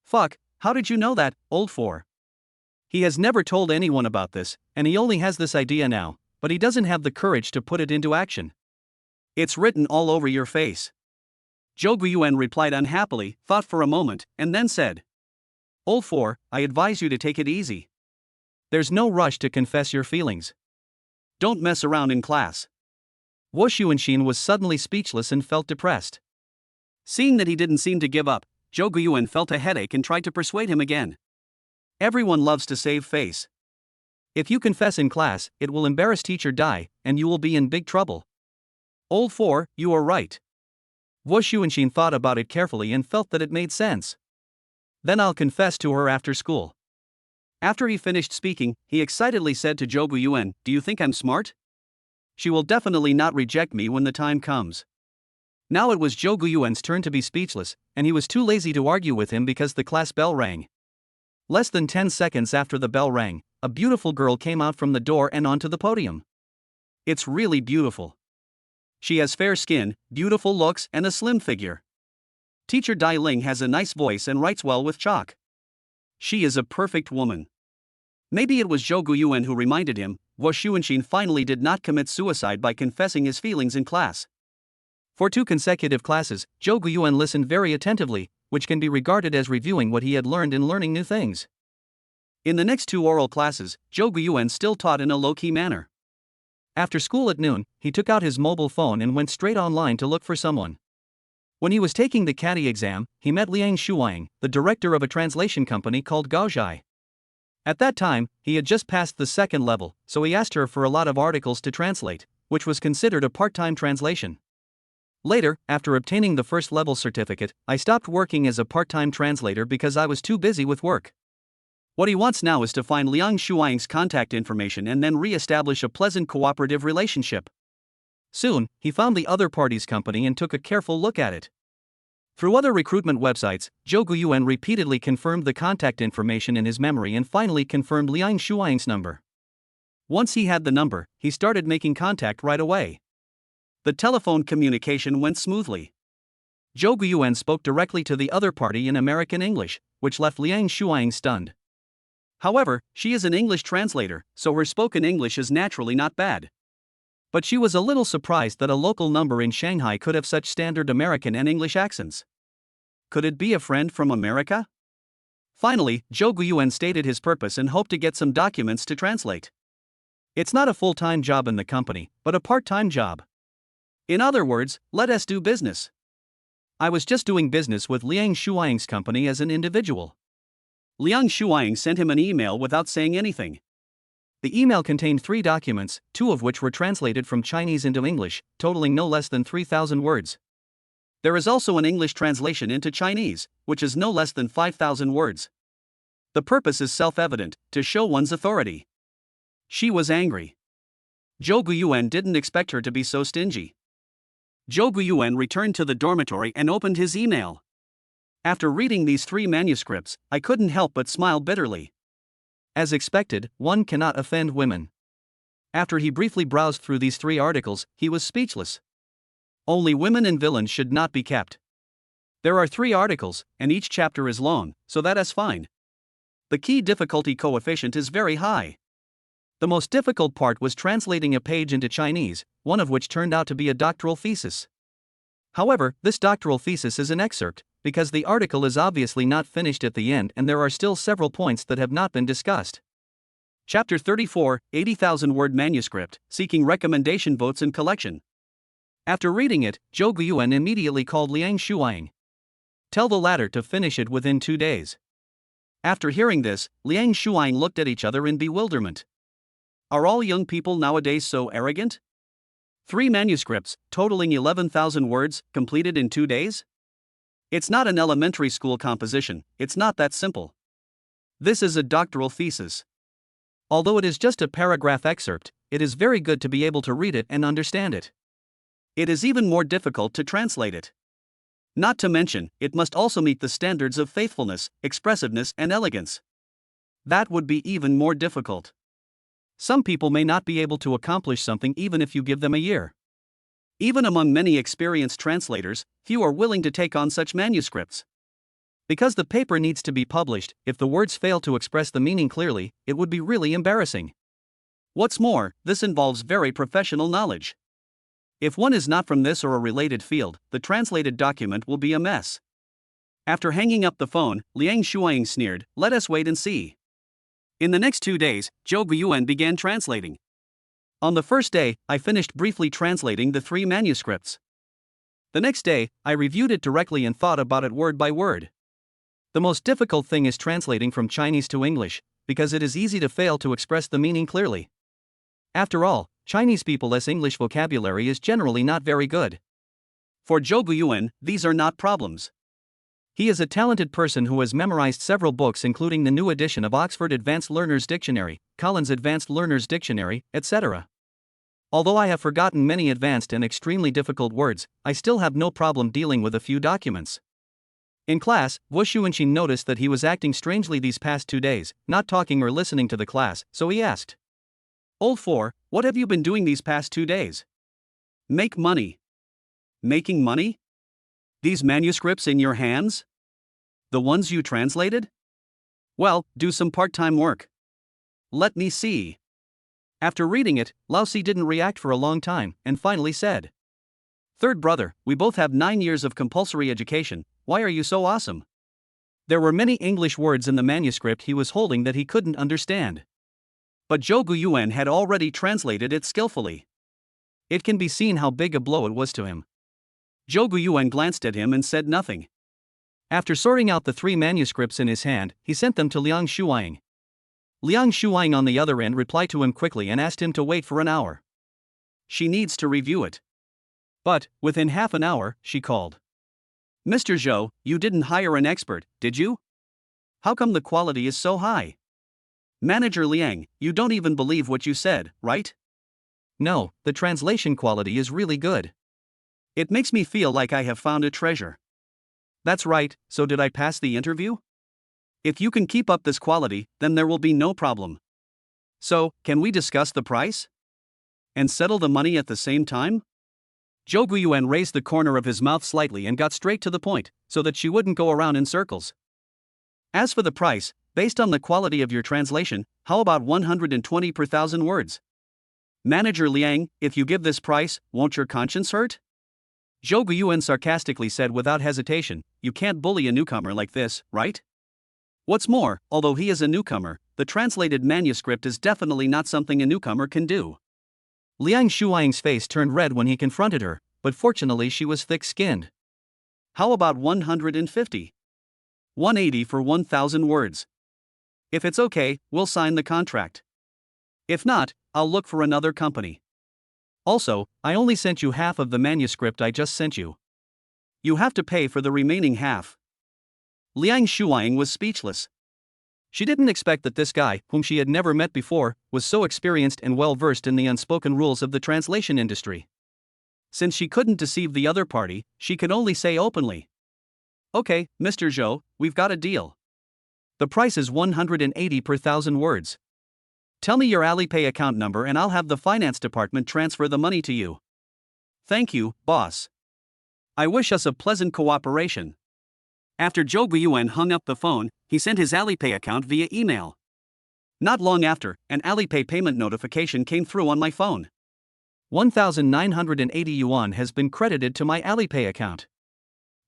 Fuck, how did you know that, old four? He has never told anyone about this, and he only has this idea now, but he doesn't have the courage to put it into action. It's written all over your face. Zhou Guiyuan replied unhappily, thought for a moment, and then said. Old four, I advise you to take it easy. There's no rush to confess your feelings. Don't mess around in class. Guo Xuanxin was suddenly speechless and felt depressed. Seeing that he didn't seem to give up, Zhou Guiyuan felt a headache and tried to persuade him again. Everyone loves to save face. If you confess in class, it will embarrass teacher Dai, and you will be in big trouble. Old four, you are right. Guo Xuanxin thought about it carefully and felt that it made sense. Then I'll confess to her after school. After he finished speaking, he excitedly said to Zhou Guiyuan, do you think I'm smart? She will definitely not reject me when the time comes. Now it was Zhou Guiyuan's turn to be speechless, and he was too lazy to argue with him because the class bell rang. Less than 10 seconds after the bell rang, a beautiful girl came out from the door and onto the podium. It's really beautiful. She has fair skin, beautiful looks, and a slim figure. Teacher Dai Ling has a nice voice and writes well with chalk. She is a perfect woman. Maybe it was Zhou Guiyuan who reminded him, Guo Xuanxin finally did not commit suicide by confessing his feelings in class. For 2 consecutive classes, Zhou Guiyuan listened very attentively, which can be regarded as reviewing what he had learned in learning new things. In the next 2 oral classes, Zhou Guiyuan still taught in a low-key manner. After school at noon, he took out his mobile phone and went straight online to look for someone. When he was taking the caddy exam, he met Liang Shuang, the director of a translation company called Gaozhai. At that time, he had just passed the 2nd level, so he asked her for a lot of articles to translate, which was considered a part-time translation. Later, after obtaining the 1st level certificate, I stopped working as a part-time translator because I was too busy with work. What he wants now is to find Liang Shuang's contact information and then re-establish a pleasant cooperative relationship. Soon, he found the other party's company and took a careful look at it. Through other recruitment websites, Zhou Guiyuan repeatedly confirmed the contact information in his memory and finally confirmed Liang Shuang's number. Once he had the number, he started making contact right away. The telephone communication went smoothly. Zhou Guiyuan spoke directly to the other party in American English, which left Liang Shuang stunned. However, she is an English translator, so her spoken English is naturally not bad. But she was a little surprised that a local number in Shanghai could have such standard American and English accents. Could it be a friend from America? Finally, Zhou Guiyuan stated his purpose and hoped to get some documents to translate. It's not a full-time job in the company, but a part-time job. In other words, let us do business. I was just doing business with Liang Shuang's company as an individual. Liang Shuang sent him an email without saying anything. The email contained 3 documents, 2 of which were translated from Chinese into English, totaling no less than 3,000 words. There is also an English translation into Chinese, which is no less than 5,000 words. The purpose is self-evident, to show one's authority. She was angry. Zhou Guiyuan didn't expect her to be so stingy. Zhou Guiyuan returned to the dormitory and opened his email. After reading these 3 manuscripts, I couldn't help but smile bitterly. As expected, one cannot offend women. After he briefly browsed through these 3 articles, he was speechless. Only women and villains should not be kept. There are 3 articles, and each chapter is long, so that is fine. The key difficulty coefficient is very high. The most difficult part was translating a page into Chinese, one of which turned out to be a doctoral thesis. However, this doctoral thesis is an excerpt, because the article is obviously not finished at the end and there are still several points that have not been discussed. Chapter 34, 80,000-word manuscript, seeking recommendation votes and collection. After reading it, Zhou Guiyuan immediately called Liang Shuang. Tell the latter to finish it within 2 days. After hearing this, Liang Shuang looked at each other in bewilderment. Are all young people nowadays so arrogant? 3 manuscripts, totaling 11,000 words, completed in 2 days? It's not an elementary school composition, it's not that simple. This is a doctoral thesis. Although it is just a paragraph excerpt, it is very good to be able to read it and understand it. It is even more difficult to translate it. Not to mention, it must also meet the standards of faithfulness, expressiveness, and elegance. That would be even more difficult. Some people may not be able to accomplish something even if you give them a year. Even among many experienced translators, few are willing to take on such manuscripts. Because the paper needs to be published, if the words fail to express the meaning clearly, it would be really embarrassing. What's more, this involves very professional knowledge. If one is not from this or a related field, the translated document will be a mess. After hanging up the phone, Liang Shuang sneered, "Let us wait and see." In the next 2 days, Zhou Guiyuan began translating. On the first day, I finished briefly translating the 3 manuscripts. The next day, I reviewed it directly and thought about it word by word. The most difficult thing is translating from Chinese to English, because it is easy to fail to express the meaning clearly. After all, Chinese people's English vocabulary is generally not very good. For Zhou Guiyuan, these are not problems. He is a talented person who has memorized several books including the new edition of Oxford Advanced Learner's Dictionary, Collins Advanced Learner's Dictionary, etc. Although I have forgotten many advanced and extremely difficult words, I still have no problem dealing with a few documents. In class, Wu Xuanqing noticed that he was acting strangely these past 2 days, not talking or listening to the class, so he asked, "Old 4, what have you been doing these past 2 days?" "Make money." "Making money? These manuscripts in your hands? The ones you translated?" "Well, do some part-time work." "Let me see." After reading it, Laosi didn't react for a long time, and finally said, "Third brother, we both have 9 years of compulsory education, why are you so awesome?" There were many English words in the manuscript he was holding that he couldn't understand. But Zhou Guiyuan had already translated it skillfully. It can be seen how big a blow it was to him. Zhou Guiyuan glanced at him and said nothing. After sorting out the 3 manuscripts in his hand, he sent them to Liang Shuang. Liang Shuang on the other end replied to him quickly and asked him to wait for an hour. She needs to review it. But, within half an hour, she called. "Mr. Zhou, you didn't hire an expert, did you? How come the quality is so high?" "Manager Liang, you don't even believe what you said, right?" "No, the translation quality is really good. It makes me feel like I have found a treasure." "That's right, so did I pass the interview?" "If you can keep up this quality, then there will be no problem. So, can we discuss the price? And settle the money at the same time?" Zhou Guiyuan raised the corner of his mouth slightly and got straight to the point, so that she wouldn't go around in circles. "As for the price, based on the quality of your translation, how about 120 per 1,000 words? Manager Liang, if you give this price, won't your conscience hurt?" Zhou Guiyuan sarcastically said without hesitation, "You can't bully a newcomer like this, right? What's more, although he is a newcomer, the translated manuscript is definitely not something a newcomer can do." Liang Shuang's face turned red when he confronted her, but fortunately she was thick-skinned. "How about 150? 180 for 1,000 words. If it's okay, we'll sign the contract. If not, I'll look for another company. Also, I only sent you half of the manuscript I just sent you. You have to pay for the remaining half." Liang Shuang was speechless. She didn't expect that this guy, whom she had never met before, was so experienced and well versed in the unspoken rules of the translation industry. Since she couldn't deceive the other party, she could only say openly, "Okay, Mr. Zhou, we've got a deal. The price is 180 per thousand words. Tell me your Alipay account number and I'll have the finance department transfer the money to you." "Thank you, boss. I wish us a pleasant cooperation." After Zhou Guiyuan hung up the phone, he sent his Alipay account via email. Not long after, an Alipay payment notification came through on my phone. 1,980 yuan has been credited to my Alipay account.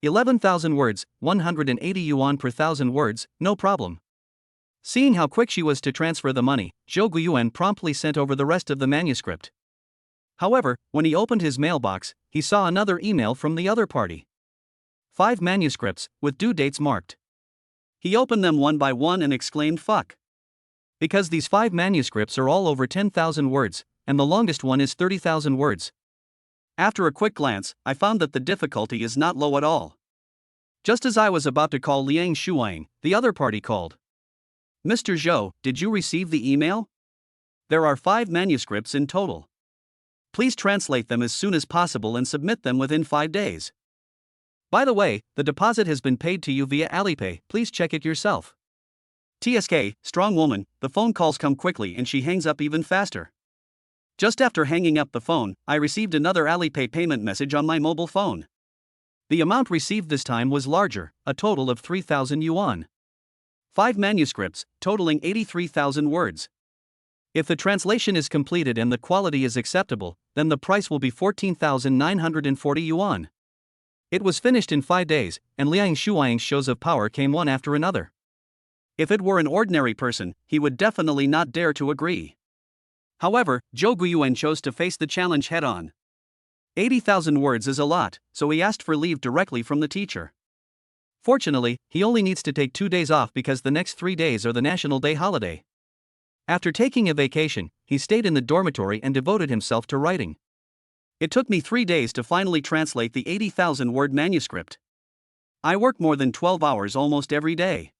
11,000 words, 180 yuan per thousand words, no problem. Seeing how quick she was to transfer the money, Zhou Guiyuan promptly sent over the rest of the manuscript. However, when he opened his mailbox, he saw another email from the other party. 5 manuscripts, with due dates marked. He opened them one by one and exclaimed, "Fuck." Because these 5 manuscripts are all over 10,000 words, and the longest one is 30,000 words. After a quick glance, I found that the difficulty is not low at all. Just as I was about to call Liang Shuang, the other party called. "Mr. Zhou, did you receive the email? There are 5 manuscripts in total. Please translate them as soon as possible and submit them within 5 days. By the way, the deposit has been paid to you via Alipay, please check it yourself." TSK, strong woman, the phone calls come quickly and she hangs up even faster. Just after hanging up the phone, I received another Alipay payment message on my mobile phone. The amount received this time was larger, a total of 3,000 yuan. 5 manuscripts, totaling 83,000 words. If the translation is completed and the quality is acceptable, then the price will be 14,940 yuan. It was finished in 5 days, and Liang Shuang's shows of power came one after another. If it were an ordinary person, he would definitely not dare to agree. However, Zhou Guiyuan chose to face the challenge head-on. 80,000 words is a lot, so he asked for leave directly from the teacher. Fortunately, he only needs to take 2 days off because the next 3 days are the National Day holiday. After taking a vacation, he stayed in the dormitory and devoted himself to writing. It took me 3 days to finally translate the 80,000-word manuscript. I work more than 12 hours almost every day.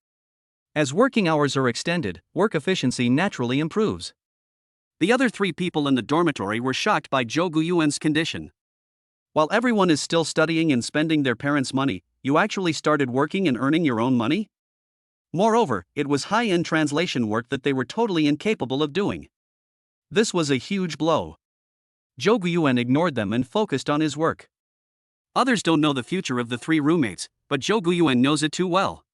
As working hours are extended, work efficiency naturally improves. The other 3 people in the dormitory were shocked by Zhou Guiyuan's condition. While everyone is still studying and spending their parents' money, you actually started working and earning your own money? Moreover, it was high-end translation work that they were totally incapable of doing. This was a huge blow. Zhou Guiyuan ignored them and focused on his work. Others don't know the future of the 3 roommates, but Zhou Guiyuan knows it too well.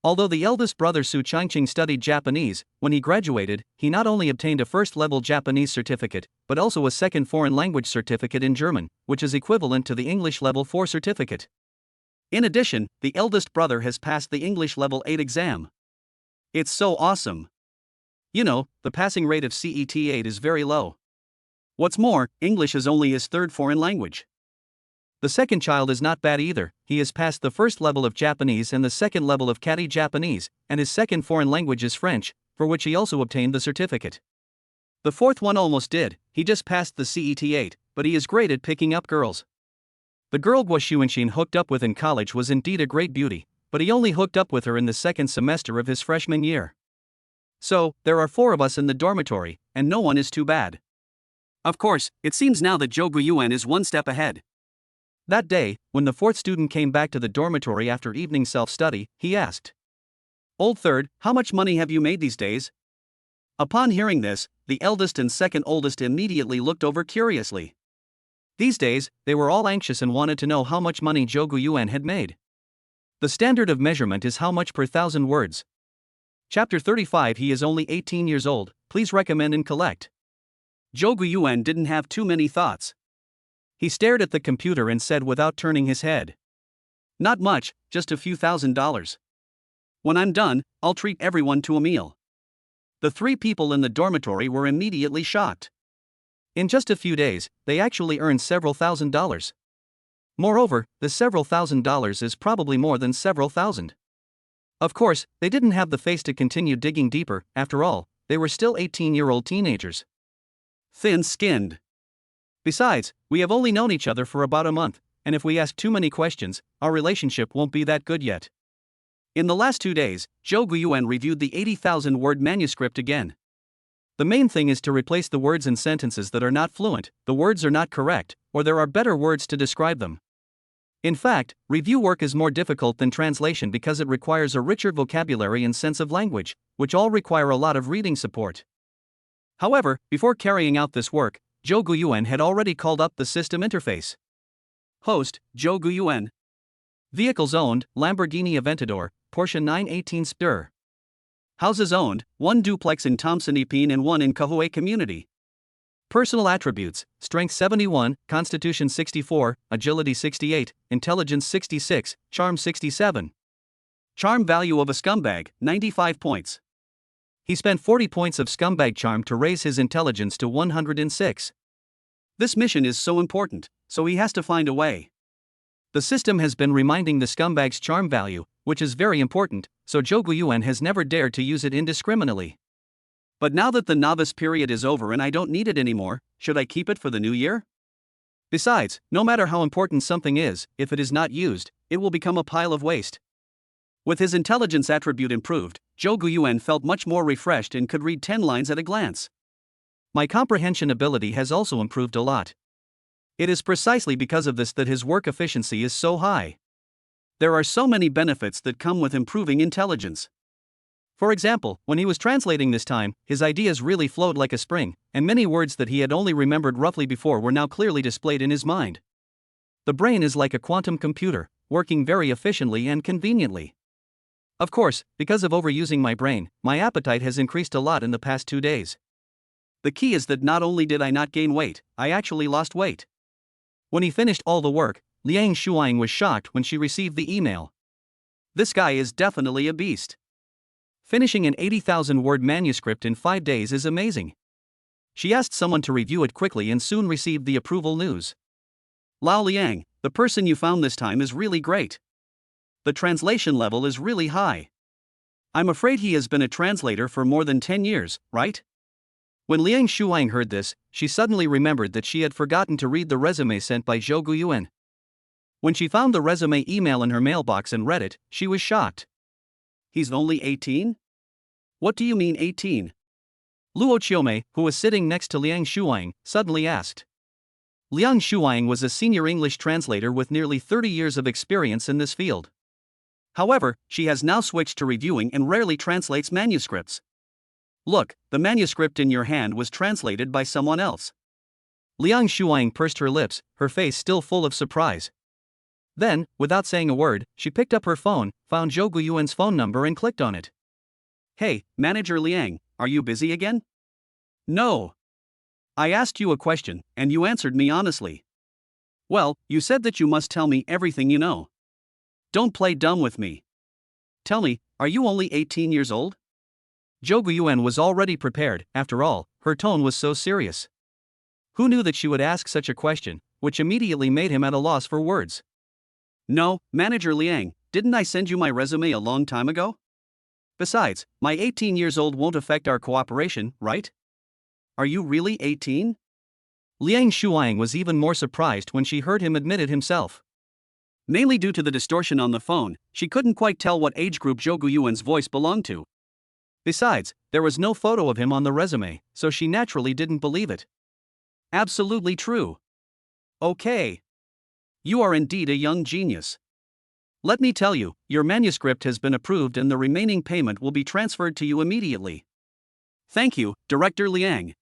Although the eldest brother Su Changqing studied Japanese, when he graduated, he not only obtained a first-level Japanese certificate, but also a second foreign language certificate in German, which is equivalent to the English Level 4 certificate. In addition, the eldest brother has passed the English Level 8 exam. It's so awesome. You know, the passing rate of CET 8 is very low. What's more, English is only his 3rd foreign language. The second child is not bad either, he has passed the first level of Japanese and the second level of Catty Japanese, and his second foreign language is French, for which he also obtained the certificate. The 4th one almost did, he just passed the CET 8, but he is great at picking up girls. The girl Guo Xuanxin hooked up with in college was indeed a great beauty, but he only hooked up with her in the 2nd semester of his freshman year. So, there are 4 of us in the dormitory, and no one is too bad. Of course, it seems now that Zhou Guiyuan is 1 step ahead. That day, when the 4th student came back to the dormitory after evening self-study, he asked, "Old third, how much money have you made these days?" Upon hearing this, the eldest and second oldest immediately looked over curiously. These days, they were all anxious and wanted to know how much money Zhou Guiyuan had made. The standard of measurement is how much per thousand words. Chapter 35. He is only 18 years old, please recommend and collect. Zhou Guiyuan didn't have too many thoughts. He stared at the computer and said without turning his head, "Not much, just a few $1,000s. When I'm done, I'll treat everyone to a meal." The 3 people in the dormitory were immediately shocked. In just a few days, they actually earned several $1,000s. Moreover, the several $1,000s is probably more than several thousand. Of course, they didn't have the face to continue digging deeper, after all, they were still 18-year-old teenagers. Thin-skinned. Besides, we have only known each other for about a month, and if we ask too many questions, our relationship won't be that good yet. In the last 2 days, Zhou Guiyuan reviewed the 80,000-word manuscript again. The main thing is to replace the words in sentences that are not fluent, the words are not correct, or there are better words to describe them. In fact, review work is more difficult than translation because it requires a richer vocabulary and sense of language, which all require a lot of reading support. However, before carrying out this work, Zhou Guiyuan had already called up the system interface. Host, Zhou Guiyuan. Vehicles owned, Lamborghini Aventador, Porsche 918 Spur. Houses owned, 1 duplex in Thompson Ipin and 1 in Kahuai Community. Personal attributes: Strength 71, Constitution 64, Agility 68, Intelligence 66, Charm 67. Charm value of a scumbag, 95 points. He spent 40 points of scumbag charm to raise his intelligence to 106. This mission is so important, so he has to find a way. The system has been reminding the scumbag's charm value, which is very important, so Zhou Guiyuan has never dared to use it indiscriminately. But now that the novice period is over and I don't need it anymore, should I keep it for the new year? Besides, no matter how important something is, if it is not used, it will become a pile of waste. With his intelligence attribute improved, Zhou Guiyuan felt much more refreshed and could read 10 lines at a glance. My comprehension ability has also improved a lot. It is precisely because of this that his work efficiency is so high. There are so many benefits that come with improving intelligence. For example, when he was translating this time, his ideas really flowed like a spring, and many words that he had only remembered roughly before were now clearly displayed in his mind. The brain is like a quantum computer, working very efficiently and conveniently. Of course, because of overusing my brain, my appetite has increased a lot in the past 2 days. The key is that not only did I not gain weight, I actually lost weight. When he finished all the work, Liang Shuang was shocked when she received the email. This guy is definitely a beast. Finishing an 80,000-word manuscript in 5 days is amazing. She asked someone to review it quickly and soon received the approval news. Lao Liang, the person you found this time is really great. The translation level is really high. I'm afraid he has been a translator for more than 10 years, right? When Liang Shuang heard this, she suddenly remembered that she had forgotten to read the resume sent by Zhou Guiyuan. When she found the resume email in her mailbox and read it, she was shocked. He's only 18? What do you mean 18? Luo Qiumei, who was sitting next to Liang Shuang, suddenly asked. Liang Shuang was a senior English translator with nearly 30 years of experience in this field. However, she has now switched to reviewing and rarely translates manuscripts. Look, the manuscript in your hand was translated by someone else. Liang Shuang pursed her lips, her face still full of surprise. Then, without saying a word, she picked up her phone, found Zhou Guiyuan's phone number and clicked on it. Hey, Manager Liang, are you busy again? No. I asked you a question, and you answered me honestly. Well, you said that you must tell me everything you know. Don't play dumb with me. Tell me, are you only 18 years old? Zhou Guiyuan was already prepared, after all, her tone was so serious. Who knew that she would ask such a question, which immediately made him at a loss for words. No, Manager Liang, didn't I send you my resume a long time ago? Besides, my 18 years old won't affect our cooperation, right? Are you really 18? Liang Shuang was even more surprised when she heard him admit it himself. Mainly due to the distortion on the phone, she couldn't quite tell what age group Zhou Guiyuan's voice belonged to. Besides, there was no photo of him on the resume, so she naturally didn't believe it. Absolutely true. Okay. You are indeed a young genius. Let me tell you, your manuscript has been approved and the remaining payment will be transferred to you immediately. Thank you, Director Liang.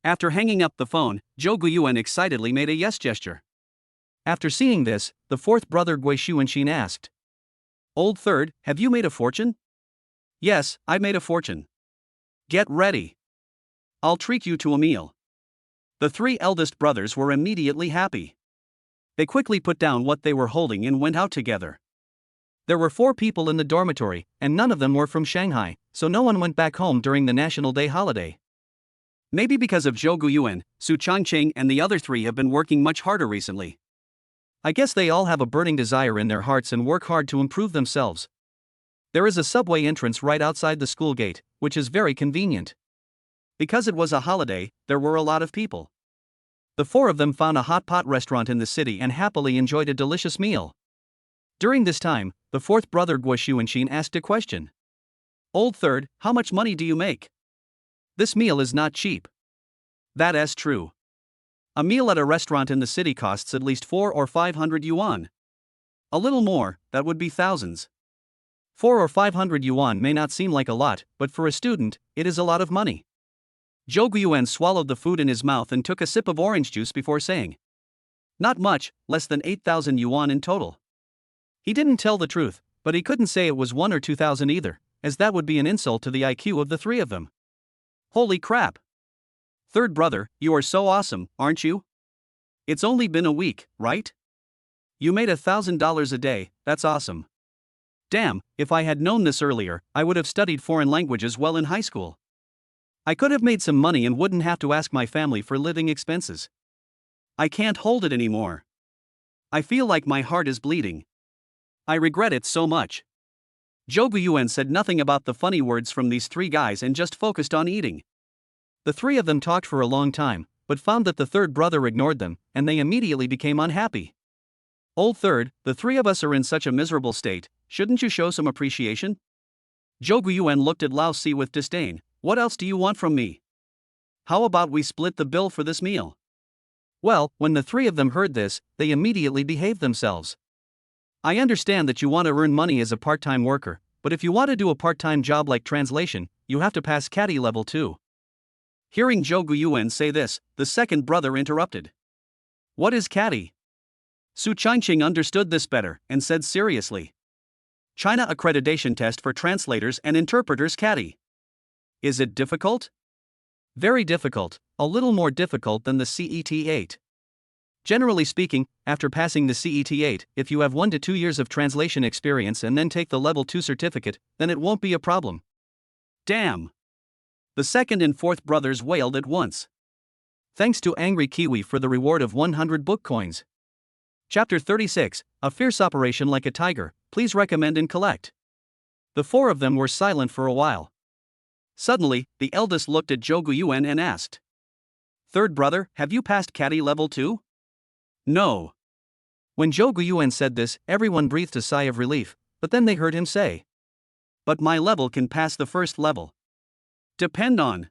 After hanging up the phone, Zhou Guiyuan excitedly made a yes gesture. After seeing this, the fourth brother Gui Xuanxin asked. Old third, have you made a fortune? Yes, I made a fortune. Get ready. I'll treat you to a meal. The 3 eldest brothers were immediately happy. They quickly put down what they were holding and went out together. There were 4 people in the dormitory, and none of them were from Shanghai, so no one went back home during the National Day holiday. Maybe because of Zhou Guiyuan, Su Changqing and the other 3 have been working much harder recently. I guess they all have a burning desire in their hearts and work hard to improve themselves. There is a subway entrance right outside the school gate, which is very convenient. Because it was a holiday, there were a lot of people. The 4 of them found a hot pot restaurant in the city and happily enjoyed a delicious meal. During this time, the fourth brother Guo asked a question. Old third, how much money do you make? This meal is not cheap. That's true. A meal at a restaurant in the city costs at least 4 or 500 yuan. A little more, that would be thousands. 4 or 500 yuan may not seem like a lot, but for a student, it is a lot of money. Zhou Guiyuan swallowed the food in his mouth and took a sip of orange juice before saying, not much, less than 8,000 yuan in total. He didn't tell the truth, but he couldn't say it was 1 or 2,000 either, as that would be an insult to the IQ of the three of them. Holy crap! Third brother, you are so awesome, aren't you? It's only been a week, right? You made $1,000 a day, that's awesome. Damn, if I had known this earlier, I would have studied foreign languages well in high school. I could have made some money and wouldn't have to ask my family for living expenses. I can't hold it anymore. I feel like my heart is bleeding. I regret it so much. Zhou Guiyuan said nothing about the funny words from these three guys and just focused on eating. The three of them talked for a long time, but found that the third brother ignored them, and they immediately became unhappy. Old third, the three of us are in such a miserable state, shouldn't you show some appreciation? Zhou Guiyuan looked at Lao Si with disdain. What else do you want from me? How about we split the bill for this meal? Well, when the three of them heard this, they immediately behaved themselves. I understand that you want to earn money as a part-time worker, but if you want to do a part-time job like translation, you have to pass caddy level 2. Hearing Zhou Guiyuan say this, the second brother interrupted. What is caddy? Su Changqing understood this better and said seriously. China accreditation test for translators and interpreters caddy. Is it difficult? Very difficult, a little more difficult than the CET 8. Generally speaking, after passing the CET 8, if you have 1 to 2 years of translation experience and then take the level 2 certificate, then it won't be a problem. Damn! The second and fourth brothers wailed at once. Thanks to Angry Kiwi for the reward of 100 book coins. Chapter 36, A Fierce Operation Like a Tiger, please recommend and collect. The four of them were silent for a while. Suddenly, the eldest looked at Zhou Guiyuan and asked. Third brother, have you passed caddy level 2? No. When Zhou Guiyuan said this, everyone breathed a sigh of relief, but then they heard him say. But my level can pass the first level. Depend on.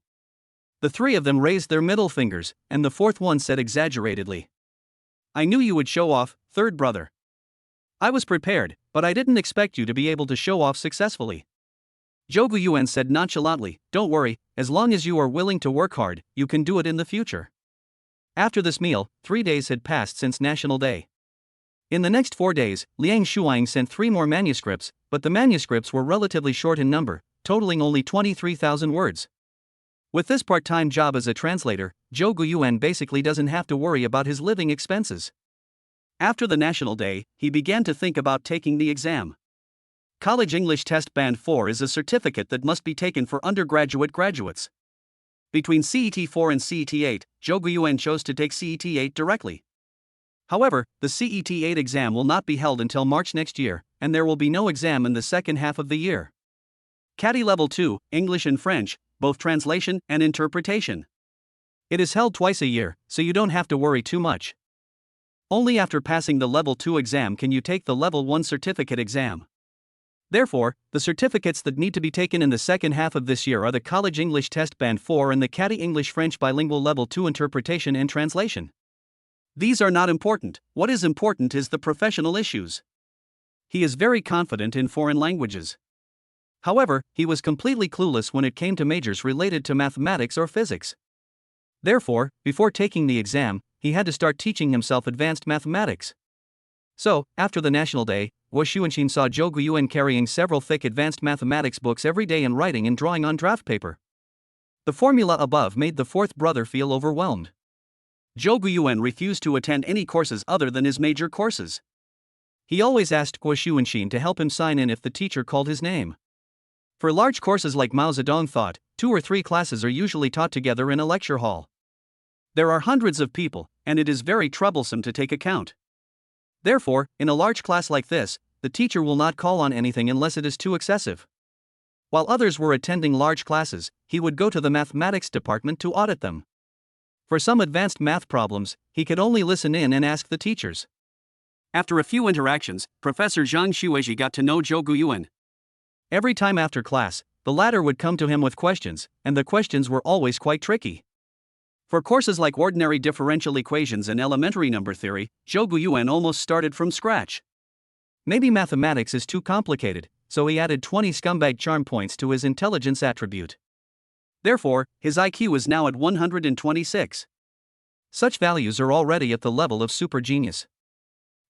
The three of them raised their middle fingers, and the fourth one said exaggeratedly. I knew you would show off, third brother. I was prepared, but I didn't expect you to be able to show off successfully. Zhou Guiyuan said nonchalantly, don't worry, as long as you are willing to work hard, you can do it in the future. After this meal, 3 days had passed since National Day. In the next 4 days, Liang Shuang sent 3 more manuscripts, but the manuscripts were relatively short in number, totaling only 23,000 words. With this part-time job as a translator, Zhou Guiyuan basically doesn't have to worry about his living expenses. After the National Day, he began to think about taking the exam. College English Test Band 4 is a certificate that must be taken for undergraduate graduates. Between CET 4 and CET 8, Zhou Guiyuan chose to take CET 8 directly. However, the CET 8 exam will not be held until March next year, and there will be no exam in the second half of the year. Caddy Level 2, English and French, both translation and interpretation. It is held twice a year, so you don't have to worry too much. Only after passing the Level 2 exam can you take the Level 1 certificate exam. Therefore, the certificates that need to be taken in the second half of this year are the College English Test Band 4 and the Caddy English French Bilingual Level 2 Interpretation and Translation. These are not important, what is important is the professional issues. He is very confident in foreign languages. However, he was completely clueless when it came to majors related to mathematics or physics. Therefore, before taking the exam, he had to start teaching himself advanced mathematics. So, after the National Day, Guo Xuanqin saw Zhou Guiyuan carrying several thick advanced mathematics books every day and writing and drawing on draft paper. The formula above made the fourth brother feel overwhelmed. Zhou Guiyuan refused to attend any courses other than his major courses. He always asked Guo Xuanqin to help him sign in if the teacher called his name. For large courses like Mao Zedong thought, 2 or 3 classes are usually taught together in a lecture hall. There are hundreds of people, and it is very troublesome to take account. Therefore, in a large class like this, the teacher will not call on anything unless it is too excessive. While others were attending large classes, he would go to the mathematics department to audit them. For some advanced math problems, he could only listen in and ask the teachers. After a few interactions, Professor Zhang Xueji got to know Zhou Guyuan. Every time after class, the latter would come to him with questions, and the questions were always quite tricky. For courses like ordinary differential equations and elementary number theory, Zhou Guyuan almost started from scratch. Maybe mathematics is too complicated, so he added 20 scumbag charm points to his intelligence attribute. Therefore, his IQ is now at 126. Such values are already at the level of super genius.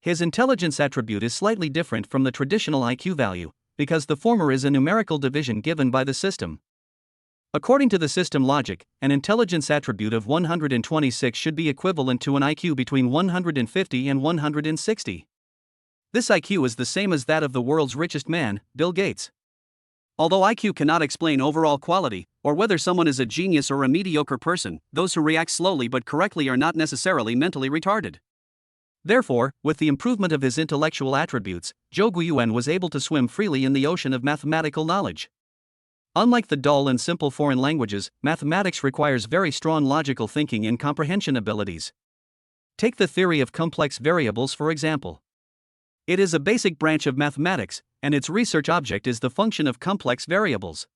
His intelligence attribute is slightly different from the traditional IQ value, because the former is a numerical division given by the system. According to the system logic, an intelligence attribute of 126 should be equivalent to an IQ between 150 and 160. This IQ is the same as that of the world's richest man, Bill Gates. Although IQ cannot explain overall quality, or whether someone is a genius or a mediocre person, those who react slowly but correctly are not necessarily mentally retarded. Therefore, with the improvement of his intellectual attributes, Zhou Guyuan was able to swim freely in the ocean of mathematical knowledge. Unlike the dull and simple foreign languages, mathematics requires very strong logical thinking and comprehension abilities. Take the theory of complex variables for example. It is a basic branch of mathematics, and its research object is the function of complex variables.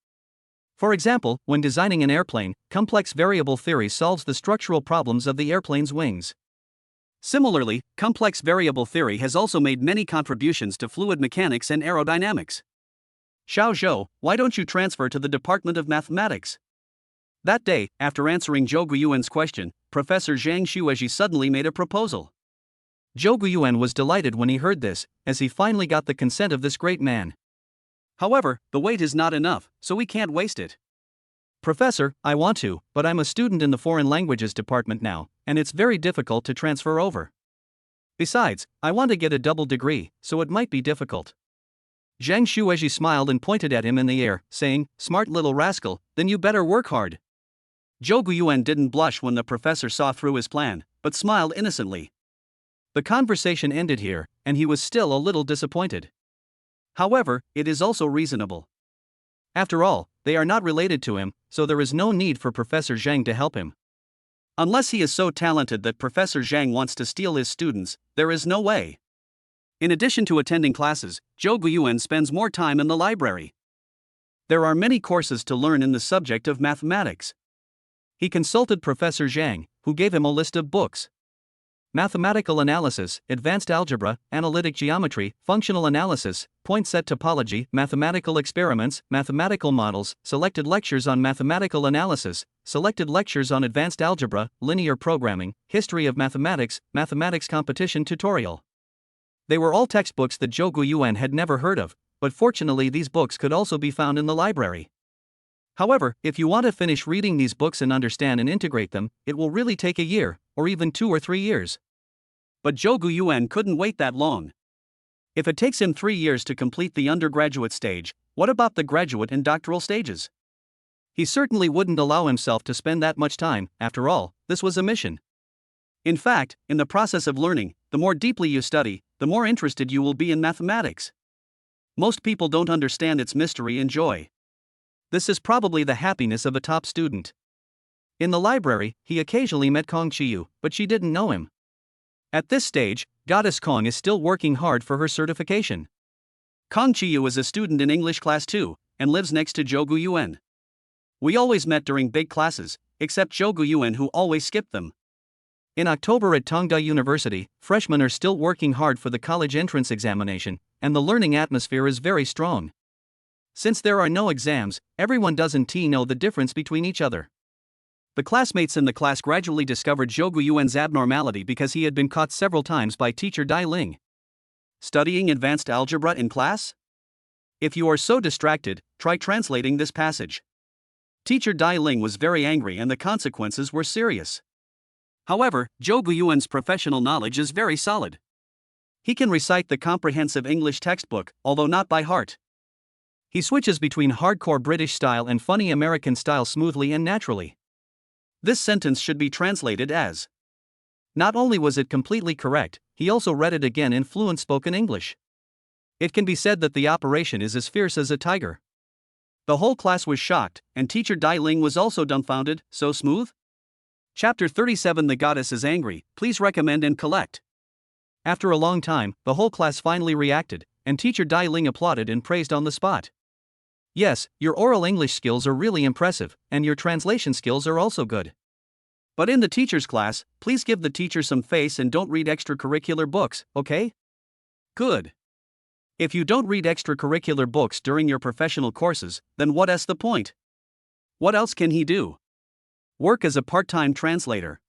For example, when designing an airplane, complex variable theory solves the structural problems of the airplane's wings. Similarly, complex variable theory has also made many contributions to fluid mechanics and aerodynamics. Xiao Zhou, why don't you transfer to the Department of Mathematics? That day, after answering Zhou Guyuan's question, Professor Zhang Xueji suddenly made a proposal. Zhou Guyuan was delighted when he heard this, as he finally got the consent of this great man. However, the wait is not enough, so we can't waste it. Professor, I want to, but I'm a student in the foreign languages department now, and it's very difficult to transfer over. Besides, I want to get a double degree, so it might be difficult. Zhang Xueji smiled and pointed at him in the air, saying, "Smart little rascal, then you better work hard." Zhou Guyuan didn't blush when the professor saw through his plan, but smiled innocently. The conversation ended here, and he was still a little disappointed. However, it is also reasonable. After all, they are not related to him, so there is no need for Professor Zhang to help him. Unless he is so talented that Professor Zhang wants to steal his students, there is no way. In addition to attending classes, Zhou Guyuan spends more time in the library. There are many courses to learn in the subject of mathematics. He consulted Professor Zhang, who gave him a list of books. Mathematical analysis, advanced algebra, analytic geometry, functional analysis, point set topology, mathematical experiments, mathematical models, selected lectures on mathematical analysis, selected lectures on advanced algebra, linear programming, history of mathematics, mathematics competition tutorial. They were all textbooks that Zhou Guyuan had never heard of, but fortunately these books could also be found in the library. However, if you want to finish reading these books and understand and integrate them, it will really take a year, or even 2 or 3 years. But Zhou Guyuan couldn't wait that long. If it takes him 3 years to complete the undergraduate stage, what about the graduate and doctoral stages? He certainly wouldn't allow himself to spend that much time. After all, this was a mission. In fact, in the process of learning, the more deeply you study, the more interested you will be in mathematics. Most people don't understand its mystery and joy. This is probably the happiness of a top student. In the library, he occasionally met Kong Qiyu, but she didn't know him. At this stage, Goddess Kong is still working hard for her certification. Kong Qiyu is a student in English class 2, and lives next to Zhou Guyuan. We always met during big classes, except Zhou Guyuan who always skipped them. In October at Tongda University, freshmen are still working hard for the college entrance examination, and the learning atmosphere is very strong. Since there are no exams, everyone doesn't know the difference between each other. The classmates in the class gradually discovered Zhou Guyuan's abnormality because he had been caught several times by teacher Dai Ling. Studying advanced algebra in class? If you are so distracted, try translating this passage. Teacher Dai Ling was very angry and the consequences were serious. However, Zhou Guyuan's professional knowledge is very solid. He can recite the comprehensive English textbook, although not by heart. He switches between hardcore British style and funny American style smoothly and naturally. This sentence should be translated as: not only was it completely correct, he also read it again in fluent spoken English. It can be said that the operation is as fierce as a tiger. The whole class was shocked, and teacher Dai Ling was also dumbfounded. So smooth? Chapter 37 The Goddess is Angry. Please recommend and collect. After a long time, the whole class finally reacted, and teacher Dai Ling applauded and praised on the spot. Yes, your oral English skills are really impressive, and your translation skills are also good. But in the teacher's class, please give the teacher some face and don't read extracurricular books, okay? Good. If you don't read extracurricular books during your professional courses, then what's the point? What else can he do? Work as a part-time translator.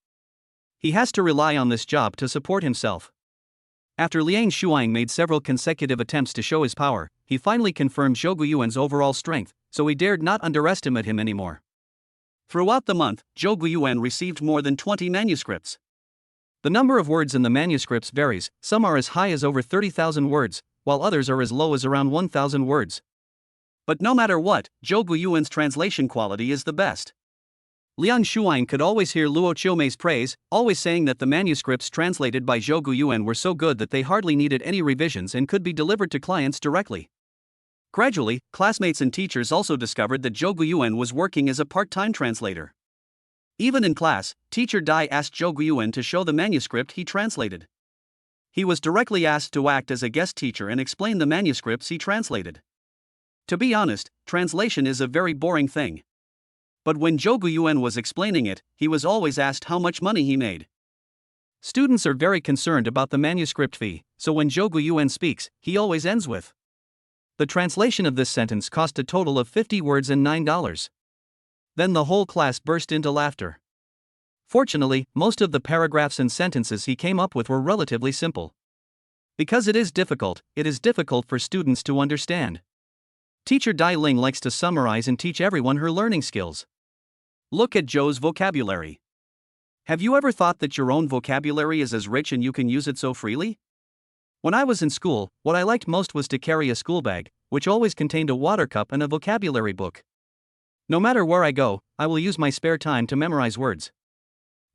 He has to rely on this job to support himself. After Liang Shuang made several consecutive attempts to show his power, he finally confirmed Zhou Guyuan's overall strength, so he dared not underestimate him anymore. Throughout the month, Zhou Guyuan received more than 20 manuscripts. The number of words in the manuscripts varies, some are as high as over 30,000 words, while others are as low as around 1,000 words. But no matter what, Zhou Guyuan's translation quality is the best. Liang Shuang could always hear Luo Qiumei's praise, always saying that the manuscripts translated by Zhou Guyuan were so good that they hardly needed any revisions and could be delivered to clients directly. Gradually, classmates and teachers also discovered that Zhou Guyuan was working as a part-time translator. Even in class, teacher Dai asked Zhou Guyuan to show the manuscript he translated. He was directly asked to act as a guest teacher and explain the manuscripts he translated. To be honest, translation is a very boring thing. But when Zhou Guyuan was explaining it, he was always asked how much money he made. Students are very concerned about the manuscript fee, so when Zhou Guyuan speaks, he always ends with, "The translation of this sentence cost a total of 50 words and $9. Then the whole class burst into laughter. Fortunately, most of the paragraphs and sentences he came up with were relatively simple. Because it is difficult for students to understand. Teacher Dai Ling likes to summarize and teach everyone her learning skills. Look at Zhou's vocabulary. Have you ever thought that your own vocabulary is as rich and you can use it so freely? When I was in school, what I liked most was to carry a school bag, which always contained a water cup and a vocabulary book. No matter where I go, I will use my spare time to memorize words.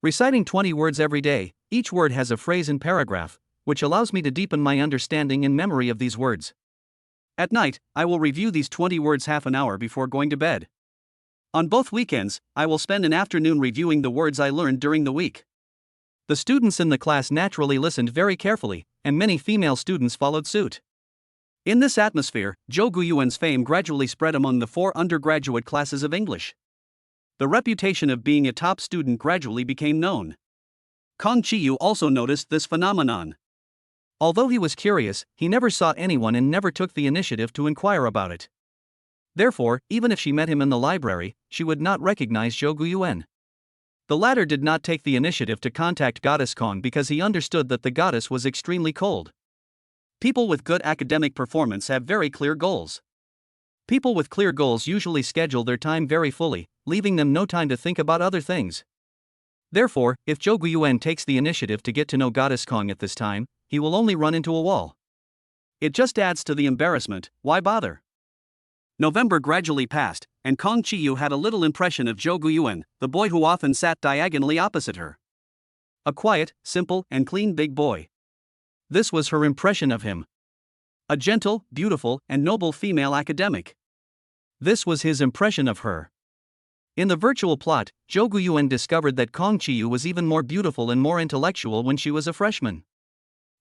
Reciting 20 words every day, each word has a phrase and paragraph, which allows me to deepen my understanding and memory of these words. At night, I will review these 20 words half an hour before going to bed. On both weekends, I will spend an afternoon reviewing the words I learned during the week. The students in the class naturally listened very carefully, and many female students followed suit. In this atmosphere, Zhou Guyuan's fame gradually spread among the 4 undergraduate classes of English. The reputation of being a top student gradually became known. Kong Qiyu also noticed this phenomenon. Although he was curious, he never sought anyone and never took the initiative to inquire about it. Therefore, even if she met him in the library, she would not recognize Zhou Guyuan. The latter did not take the initiative to contact Goddess Kong because he understood that the goddess was extremely cold. People with good academic performance have very clear goals. People with clear goals usually schedule their time very fully, leaving them no time to think about other things. Therefore, if Zhou Guyuan takes the initiative to get to know Goddess Kong at this time, he will only run into a wall. It just adds to the embarrassment, why bother? November gradually passed, and Kong Qiyu had a little impression of Zhou Guyuan, the boy who often sat diagonally opposite her. A quiet, simple, and clean big boy. This was her impression of him. A gentle, beautiful, and noble female academic. This was his impression of her. In the virtual plot, Zhou Guyuan discovered that Kong Qiyu was even more beautiful and more intellectual when she was a freshman.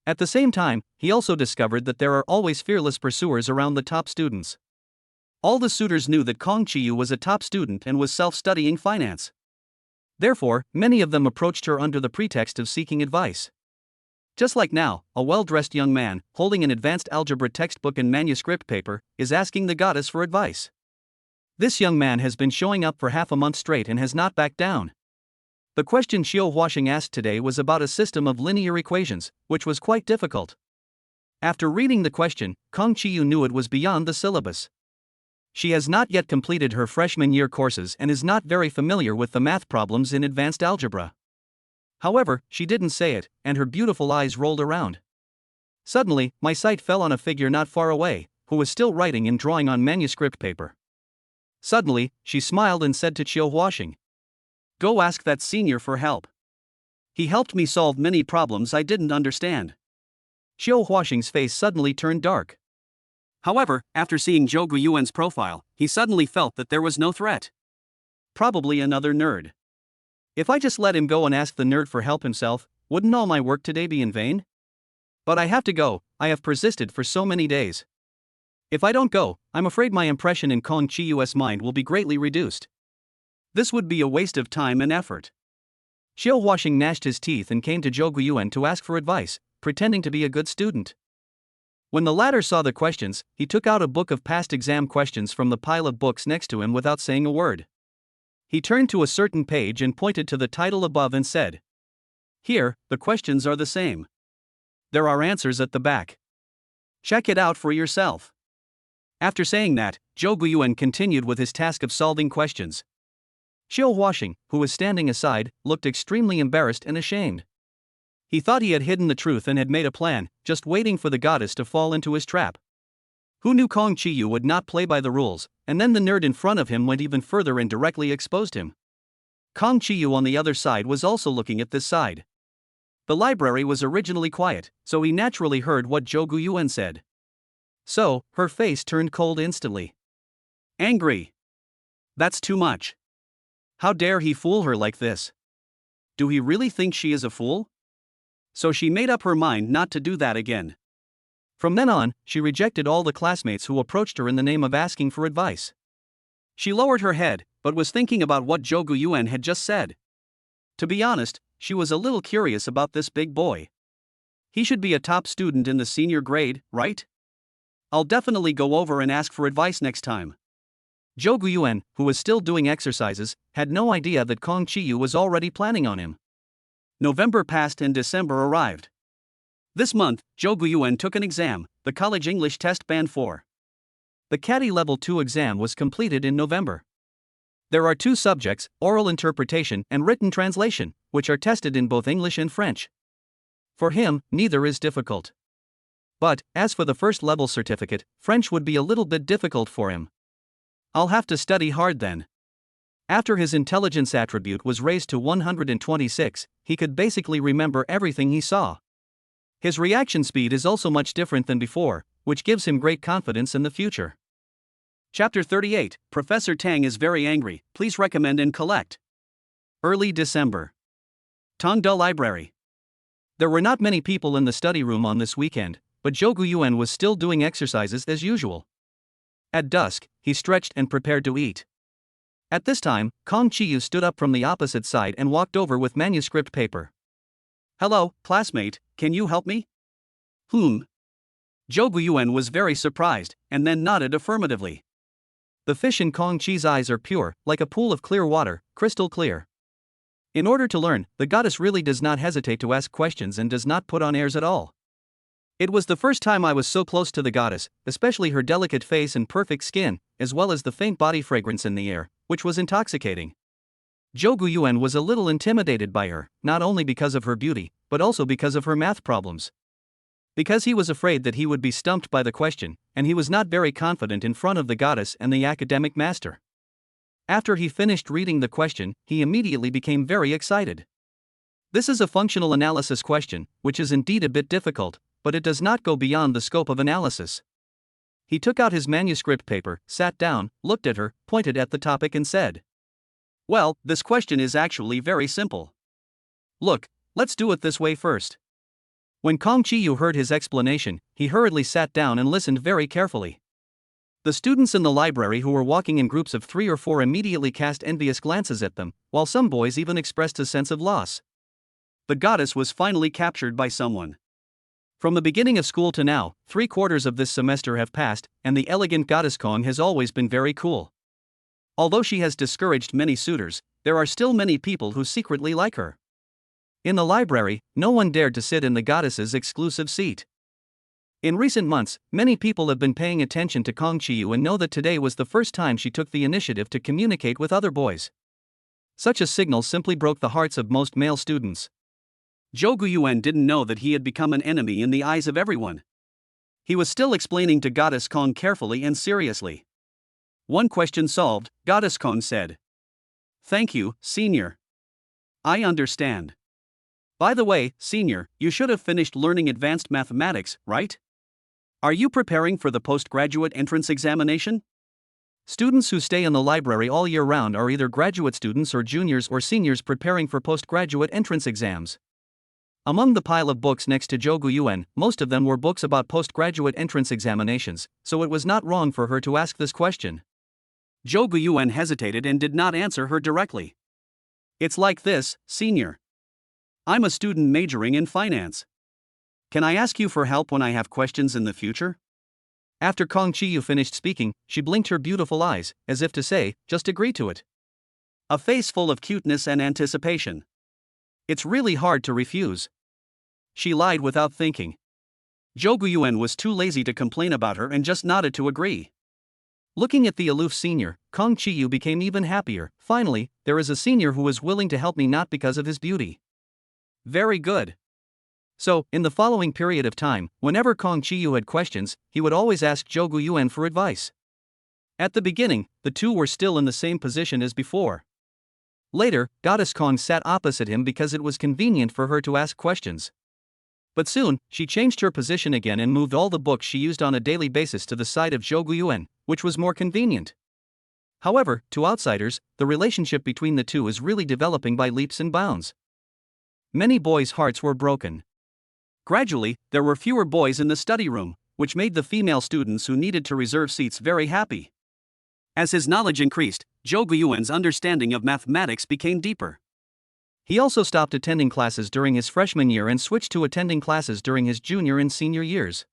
At the same time, he also discovered that there are always fearless pursuers around the top students. All the suitors knew that Kong Qiyu was a top student and was self-studying finance. Therefore, many of them approached her under the pretext of seeking advice. Just like now, a well-dressed young man, holding an advanced algebra textbook and manuscript paper, is asking the goddess for advice. This young man has been showing up for half a month straight and has not backed down. The question Xiao Huaxing asked today was about a system of linear equations, which was quite difficult. After reading the question, Kong Qiyu knew it was beyond the syllabus. She has not yet completed her freshman year courses and is not very familiar with the math problems in advanced algebra. However, she didn't say it, and her beautiful eyes rolled around. Suddenly, my sight fell on a figure not far away, who was still writing and drawing on manuscript paper. Suddenly, she smiled and said to Xiao Huaxing, "Go ask that senior for help. He helped me solve many problems I didn't understand." Xiao Huaxing's face suddenly turned dark. However, after seeing Zhou Guyuan's profile, he suddenly felt that there was no threat. Probably another nerd. If I just let him go and ask the nerd for help himself, wouldn't all my work today be in vain? But I have to go, I have persisted for so many days. If I don't go, I'm afraid my impression in Kong Chi-yu's mind will be greatly reduced. This would be a waste of time and effort. Xiao Huaxing gnashed his teeth and came to Zhou Guiyuan to ask for advice, pretending to be a good student. When the latter saw the questions, he took out a book of past exam questions from the pile of books next to him without saying a word. He turned to a certain page and pointed to the title above and said, "Here, the questions are the same. There are answers at the back. Check it out for yourself." After saying that, Zhou Guiyuan continued with his task of solving questions. Xiao Huaxing, who was standing aside, looked extremely embarrassed and ashamed. He thought he had hidden the truth and had made a plan, just waiting for the goddess to fall into his trap. Who knew Kong Chi-yu would not play by the rules, and then the nerd in front of him went even further and directly exposed him. Kong Chi-yu on the other side was also looking at this side. The library was originally quiet, so he naturally heard what Zhou Guiyuan said. So, her face turned cold instantly. Angry. That's too much. How dare he fool her like this? Do he really think she is a fool? So she made up her mind not to do that again. From then on, she rejected all the classmates who approached her in the name of asking for advice. She lowered her head, but was thinking about what Zhou Guiyuan had just said. To be honest, she was a little curious about this big boy. He should be a top student in the senior grade, right? I'll definitely go over and ask for advice next time. Zhou Guiyuan, who was still doing exercises, had no idea that Kong Chi-yu was already planning on him. November passed and December arrived. This month, Zhou Guiyuan took an exam, the College English Test Band 4. The CATI Level 2 exam was completed in November. There are two subjects, oral interpretation and written translation, which are tested in both English and French. For him, neither is difficult. But, as for the first level certificate, French would be a little bit difficult for him. I'll have to study hard then. After his intelligence attribute was raised to 126, he could basically remember everything he saw. His reaction speed is also much different than before, which gives him great confidence in the future. Chapter 38, Professor Tang is very angry, please recommend and collect. Early December. Tongde Library. There were not many people in the study room on this weekend, but Zhou Guiyuan was still doing exercises as usual. At dusk, he stretched and prepared to eat. At this time, Kong Chi-yu stood up from the opposite side and walked over with manuscript paper. "Hello, classmate, can you help me?" Zhou Guiyuan was very surprised, and then nodded affirmatively. The fish in Kong Chi's eyes are pure, like a pool of clear water, crystal clear. In order to learn, the goddess really does not hesitate to ask questions and does not put on airs at all. It was the first time I was so close to the goddess, especially her delicate face and perfect skin, as well as the faint body fragrance in the air, which was intoxicating. Zhou Guiyuan was a little intimidated by her, not only because of her beauty, but also because of her math problems. Because he was afraid that he would be stumped by the question, and he was not very confident in front of the goddess and the academic master. After he finished reading the question, he immediately became very excited. This is a functional analysis question, which is indeed a bit difficult, but it does not go beyond the scope of analysis. He took out his manuscript paper, sat down, looked at her, pointed at the topic and said, "Well, this question is actually very simple. Look, let's do it this way first." When Kong Chi-yu heard his explanation, he hurriedly sat down and listened very carefully. The students in the library who were walking in groups of 3 or 4 immediately cast envious glances at them, while some boys even expressed a sense of loss. The goddess was finally captured by someone. From the beginning of school to now, 3/4 of this semester have passed, and the elegant goddess Kong has always been very cool. Although she has discouraged many suitors, there are still many people who secretly like her. In the library, no one dared to sit in the goddess's exclusive seat. In recent months, many people have been paying attention to Kong Chi-yu and know that today was the first time she took the initiative to communicate with other boys. Such a signal simply broke the hearts of most male students. Zhou Guiyuan didn't know that he had become an enemy in the eyes of everyone. He was still explaining to Goddess Kong carefully and seriously. One question solved, Goddess Kong said. "Thank you, senior. I understand. By the way, senior, you should have finished learning advanced mathematics, right? Are you preparing for the postgraduate entrance examination?" Students who stay in the library all year round are either graduate students or juniors or seniors preparing for postgraduate entrance exams. Among the pile of books next to Zhou Guiyuan, most of them were books about postgraduate entrance examinations, so it was not wrong for her to ask this question. Zhou Guiyuan hesitated and did not answer her directly. It's like this, senior. I'm a student majoring in finance. Can I ask you for help when I have questions in the future? After Kong Qiyu finished speaking, she blinked her beautiful eyes, as if to say, just agree to it. A face full of cuteness and anticipation. It's really hard to refuse. She lied without thinking. Zhou Guiyuan was too lazy to complain about her and just nodded to agree. Looking at the aloof senior, Kong Qiyu became even happier. Finally, there is a senior who is willing to help me not because of his beauty. Very good. So, in the following period of time, whenever Kong Qiyu had questions, he would always ask Zhou Guiyuan for advice. At the beginning, the two were still in the same position as before. Later, Goddess Kong sat opposite him because it was convenient for her to ask questions. But soon, she changed her position again and moved all the books she used on a daily basis to the side of Zhou Guiyuan, which was more convenient. However, to outsiders, the relationship between the two is really developing by leaps and bounds. Many boys' hearts were broken. Gradually, there were fewer boys in the study room, which made the female students who needed to reserve seats very happy. As his knowledge increased, Zhou Guiyuan's understanding of mathematics became deeper. He also stopped attending classes during his freshman year and switched to attending classes during his junior and senior years.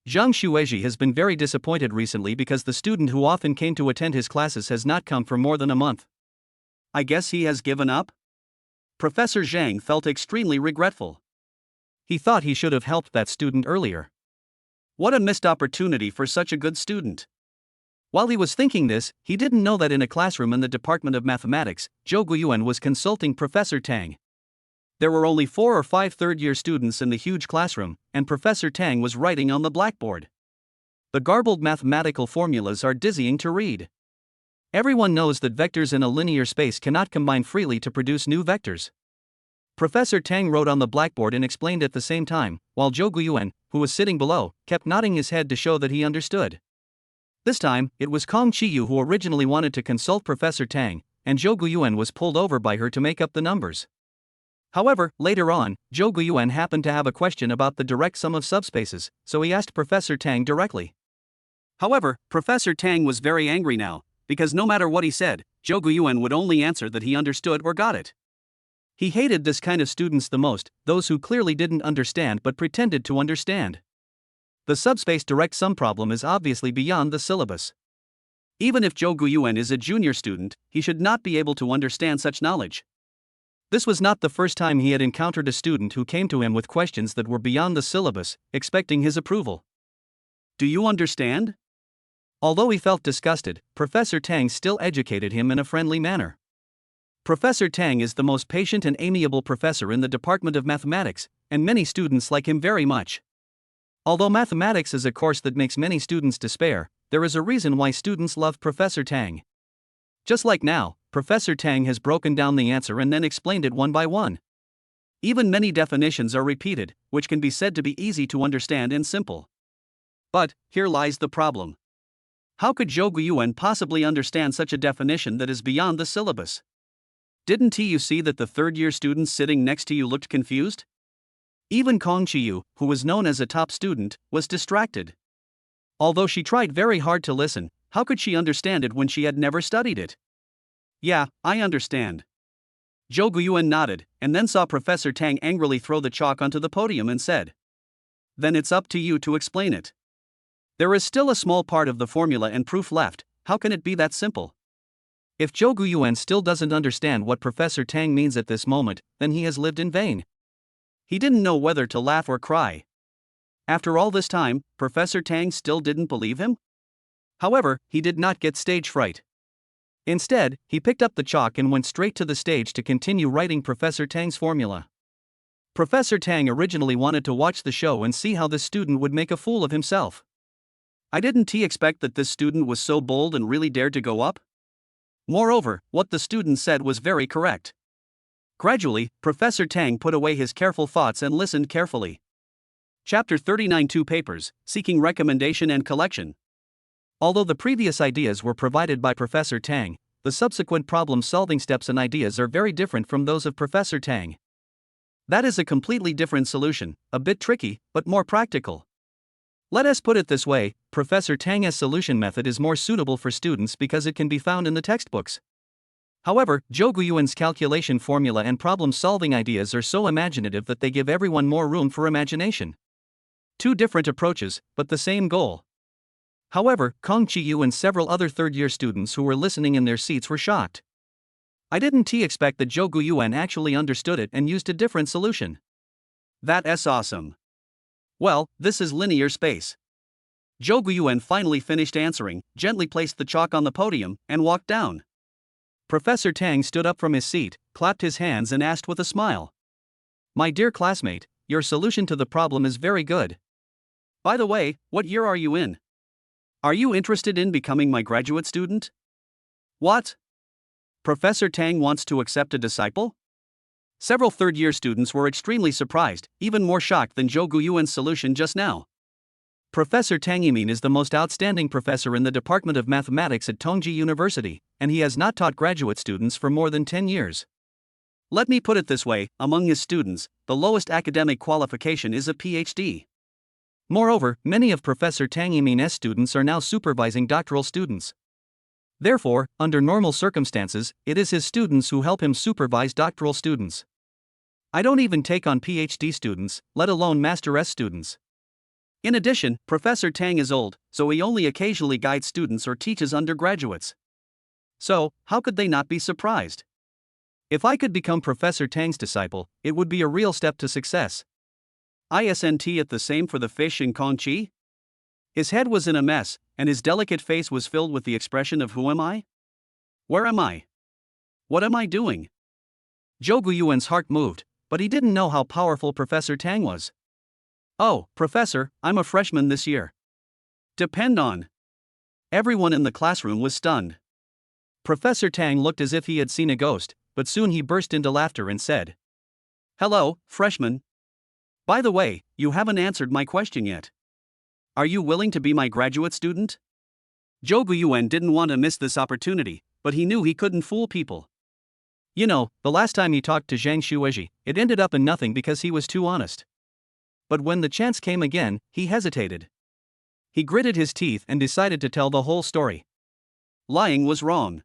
Zhang Xuezhi has been very disappointed recently because the student who often came to attend his classes has not come for more than a month. I guess he has given up? Professor Zhang felt extremely regretful. He thought he should have helped that student earlier. What a missed opportunity for such a good student. While he was thinking this, he didn't know that in a classroom in the Department of Mathematics, Zhou Guiyuan was consulting Professor Tang. There were only 4 or 5 third-year students in the huge classroom, and Professor Tang was writing on the blackboard. The garbled mathematical formulas are dizzying to read. Everyone knows that vectors in a linear space cannot combine freely to produce new vectors. Professor Tang wrote on the blackboard and explained at the same time, while Zhou Guiyuan, who was sitting below, kept nodding his head to show that he understood. This time, it was Kong Qiyu who originally wanted to consult Professor Tang, and Zhou Guiyuan was pulled over by her to make up the numbers. However, later on, Zhou Guiyuan happened to have a question about the direct sum of subspaces, so he asked Professor Tang directly. However, Professor Tang was very angry now, because no matter what he said, Zhou Guiyuan would only answer that he understood or got it. He hated this kind of students the most, those who clearly didn't understand but pretended to understand. The subspace direct sum problem is obviously beyond the syllabus. Even if Zhou Guiyuan is a junior student, he should not be able to understand such knowledge. This was not the first time he had encountered a student who came to him with questions that were beyond the syllabus, expecting his approval. Do you understand? Although he felt disgusted, Professor Tang still educated him in a friendly manner. Professor Tang is the most patient and amiable professor in the Department of Mathematics, and many students like him very much. Although mathematics is a course that makes many students despair, there is a reason why students love Professor Tang. Just like now, Professor Tang has broken down the answer and then explained it one by one. Even many definitions are repeated, which can be said to be easy to understand and simple. But, here lies the problem. How could Zhou Guiyuan possibly understand such a definition that is beyond the syllabus? Didn't you see that the third-year students sitting next to you looked confused? Even Kong Qiyu, who was known as a top student, was distracted. Although she tried very hard to listen, how could she understand it when she had never studied it? Yeah, I understand. Zhou Guiyuan nodded, and then saw Professor Tang angrily throw the chalk onto the podium and said, "Then it's up to you to explain it. There is still a small part of the formula and proof left, how can it be that simple?" If Zhou Guiyuan still doesn't understand what Professor Tang means at this moment, then he has lived in vain. He didn't know whether to laugh or cry. After all this time, Professor Tang still didn't believe him? However, he did not get stage fright. Instead, he picked up the chalk and went straight to the stage to continue writing Professor Tang's formula. Professor Tang originally wanted to watch the show and see how this student would make a fool of himself. I didn't expect that this student was so bold and really dared to go up. Moreover, what the student said was very correct. Gradually, Professor Tang put away his careful thoughts and listened carefully. Chapter 39 2 Papers, Seeking Recommendation and Collection. Although the previous ideas were provided by Professor Tang, the subsequent problem-solving steps and ideas are very different from those of Professor Tang. That is a completely different solution, a bit tricky, but more practical. Let us put it this way, Professor Tang's solution method is more suitable for students because it can be found in the textbooks. However, Zhou Guiyuan's calculation formula and problem-solving ideas are so imaginative that they give everyone more room for imagination. Two different approaches, but the same goal. However, Kong Qiyu and several other third-year students who were listening in their seats were shocked. I didn't expect that Zhou Guiyuan actually understood it and used a different solution. That's awesome. Well, this is linear space. Zhou Guiyuan finally finished answering, gently placed the chalk on the podium, and walked down. Professor Tang stood up from his seat, clapped his hands and asked with a smile. My dear classmate, your solution to the problem is very good. By the way, what year are you in? Are you interested in becoming my graduate student? What? Professor Tang wants to accept a disciple? Several third-year students were extremely surprised, even more shocked than Zhou Guiyuan's solution just now. Professor Tang Yimin is the most outstanding professor in the Department of Mathematics at Tongji University, and he has not taught graduate students for more than 10 years. Let me put it this way, among his students, the lowest academic qualification is a PhD. Moreover, many of Professor Tang Yimin's students are now supervising doctoral students. Therefore, under normal circumstances, it is his students who help him supervise doctoral students. I don't even take on PhD students, let alone Master S students. In addition, Professor Tang is old, so he only occasionally guides students or teaches undergraduates. So, how could they not be surprised? If I could become Professor Tang's disciple, it would be a real step to success. Isn't it the same for the fish in Kongqi? His head was in a mess, and his delicate face was filled with the expression of who am I? Where am I? What am I doing? Zhou Guiyuan's heart moved, but he didn't know how powerful Professor Tang was. Oh, Professor, I'm a freshman this year. Depend on. Everyone in the classroom was stunned. Professor Tang looked as if he had seen a ghost, but soon he burst into laughter and said, Hello, freshman. By the way, you haven't answered my question yet. Are you willing to be my graduate student? Zhou Guiyuan didn't want to miss this opportunity, but he knew he couldn't fool people. You know, the last time he talked to Zhang Shuizhi, it ended up in nothing because he was too honest. But when the chance came again, he hesitated. He gritted his teeth and decided to tell the whole story. Lying was wrong.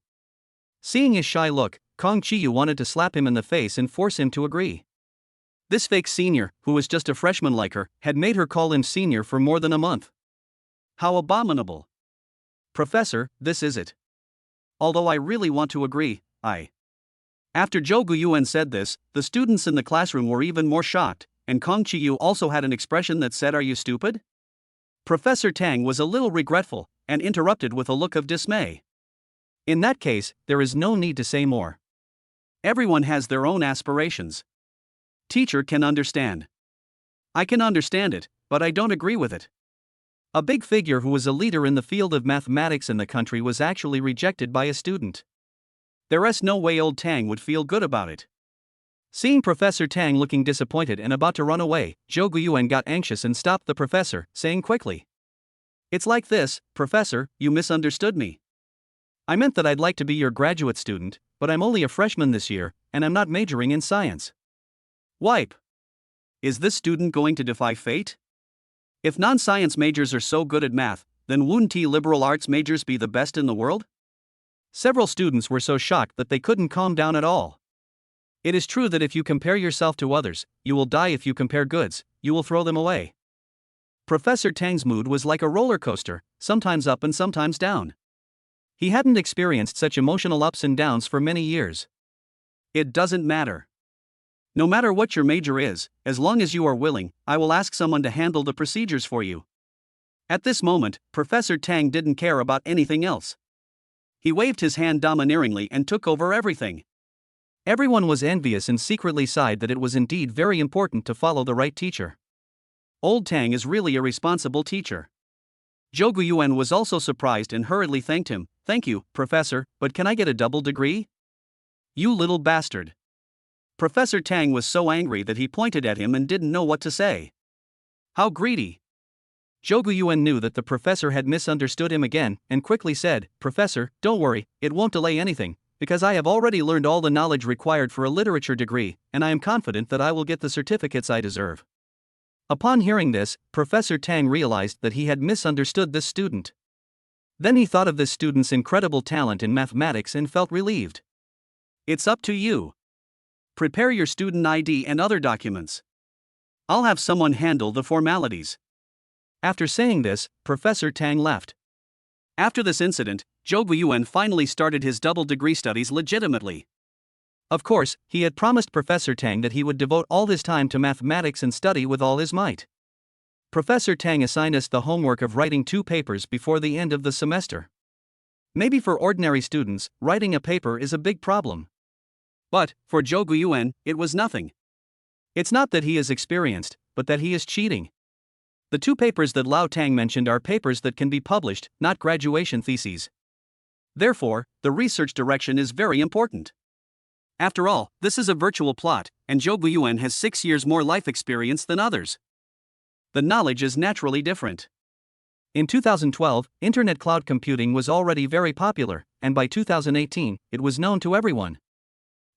Seeing his shy look, Kong Qiyu wanted to slap him in the face and force him to agree. This fake senior, who was just a freshman like her, had made her call him senior for more than a month. How abominable. Professor, this is it. Although I really want to agree, After Zhou Guiyuan said this, the students in the classroom were even more shocked, and Kong Qiyu also had an expression that said, Are you stupid? Professor Tang was a little regretful, and interrupted with a look of dismay. In that case, there is no need to say more. Everyone has their own aspirations. Teacher can understand. I can understand it, but I don't agree with it. A big figure who was a leader in the field of mathematics in the country was actually rejected by a student. There's no way old Tang would feel good about it. Seeing Professor Tang looking disappointed and about to run away, Zhou Guiyuan got anxious and stopped the professor, saying quickly, It's like this, Professor, you misunderstood me. I meant that I'd like to be your graduate student, but I'm only a freshman this year, and I'm not majoring in science. Wipe. Is this student going to defy fate? If non-science majors are so good at math, then wouldn't liberal arts majors be the best in the world? Several students were so shocked that they couldn't calm down at all. It is true that if you compare yourself to others, you will die. If you compare goods, you will throw them away. Professor Tang's mood was like a roller coaster, sometimes up and sometimes down. He hadn't experienced such emotional ups and downs for many years. It doesn't matter. No matter what your major is, as long as you are willing, I will ask someone to handle the procedures for you. At this moment, Professor Tang didn't care about anything else. He waved his hand domineeringly and took over everything. Everyone was envious and secretly sighed that it was indeed very important to follow the right teacher. Old Tang is really a responsible teacher. Zhou Guiyuan was also surprised and hurriedly thanked him. Thank you, Professor, but can I get a double degree? You little bastard. Professor Tang was so angry that he pointed at him and didn't know what to say. How greedy. Zhou Guiyuan knew that the professor had misunderstood him again, and quickly said, Professor, don't worry, it won't delay anything, because I have already learned all the knowledge required for a literature degree, and I am confident that I will get the certificates I deserve. Upon hearing this, Professor Tang realized that he had misunderstood this student. Then he thought of this student's incredible talent in mathematics and felt relieved. It's up to you. Prepare your student ID and other documents. I'll have someone handle the formalities. After saying this, Professor Tang left. After this incident, Zhou Guiyuan finally started his double degree studies legitimately. Of course, he had promised Professor Tang that he would devote all his time to mathematics and study with all his might. Professor Tang assigned us the homework of writing 2 papers before the end of the semester. Maybe for ordinary students, writing a paper is a big problem. But, for Zhou Guiyuan, it was nothing. It's not that he is experienced, but that he is cheating. The 2 papers that Lao Tang mentioned are papers that can be published, not graduation theses. Therefore, the research direction is very important. After all, this is a virtual plot, and Zhou Guiyuan has 6 years more life experience than others. The knowledge is naturally different. In 2012, internet cloud computing was already very popular, and by 2018, it was known to everyone.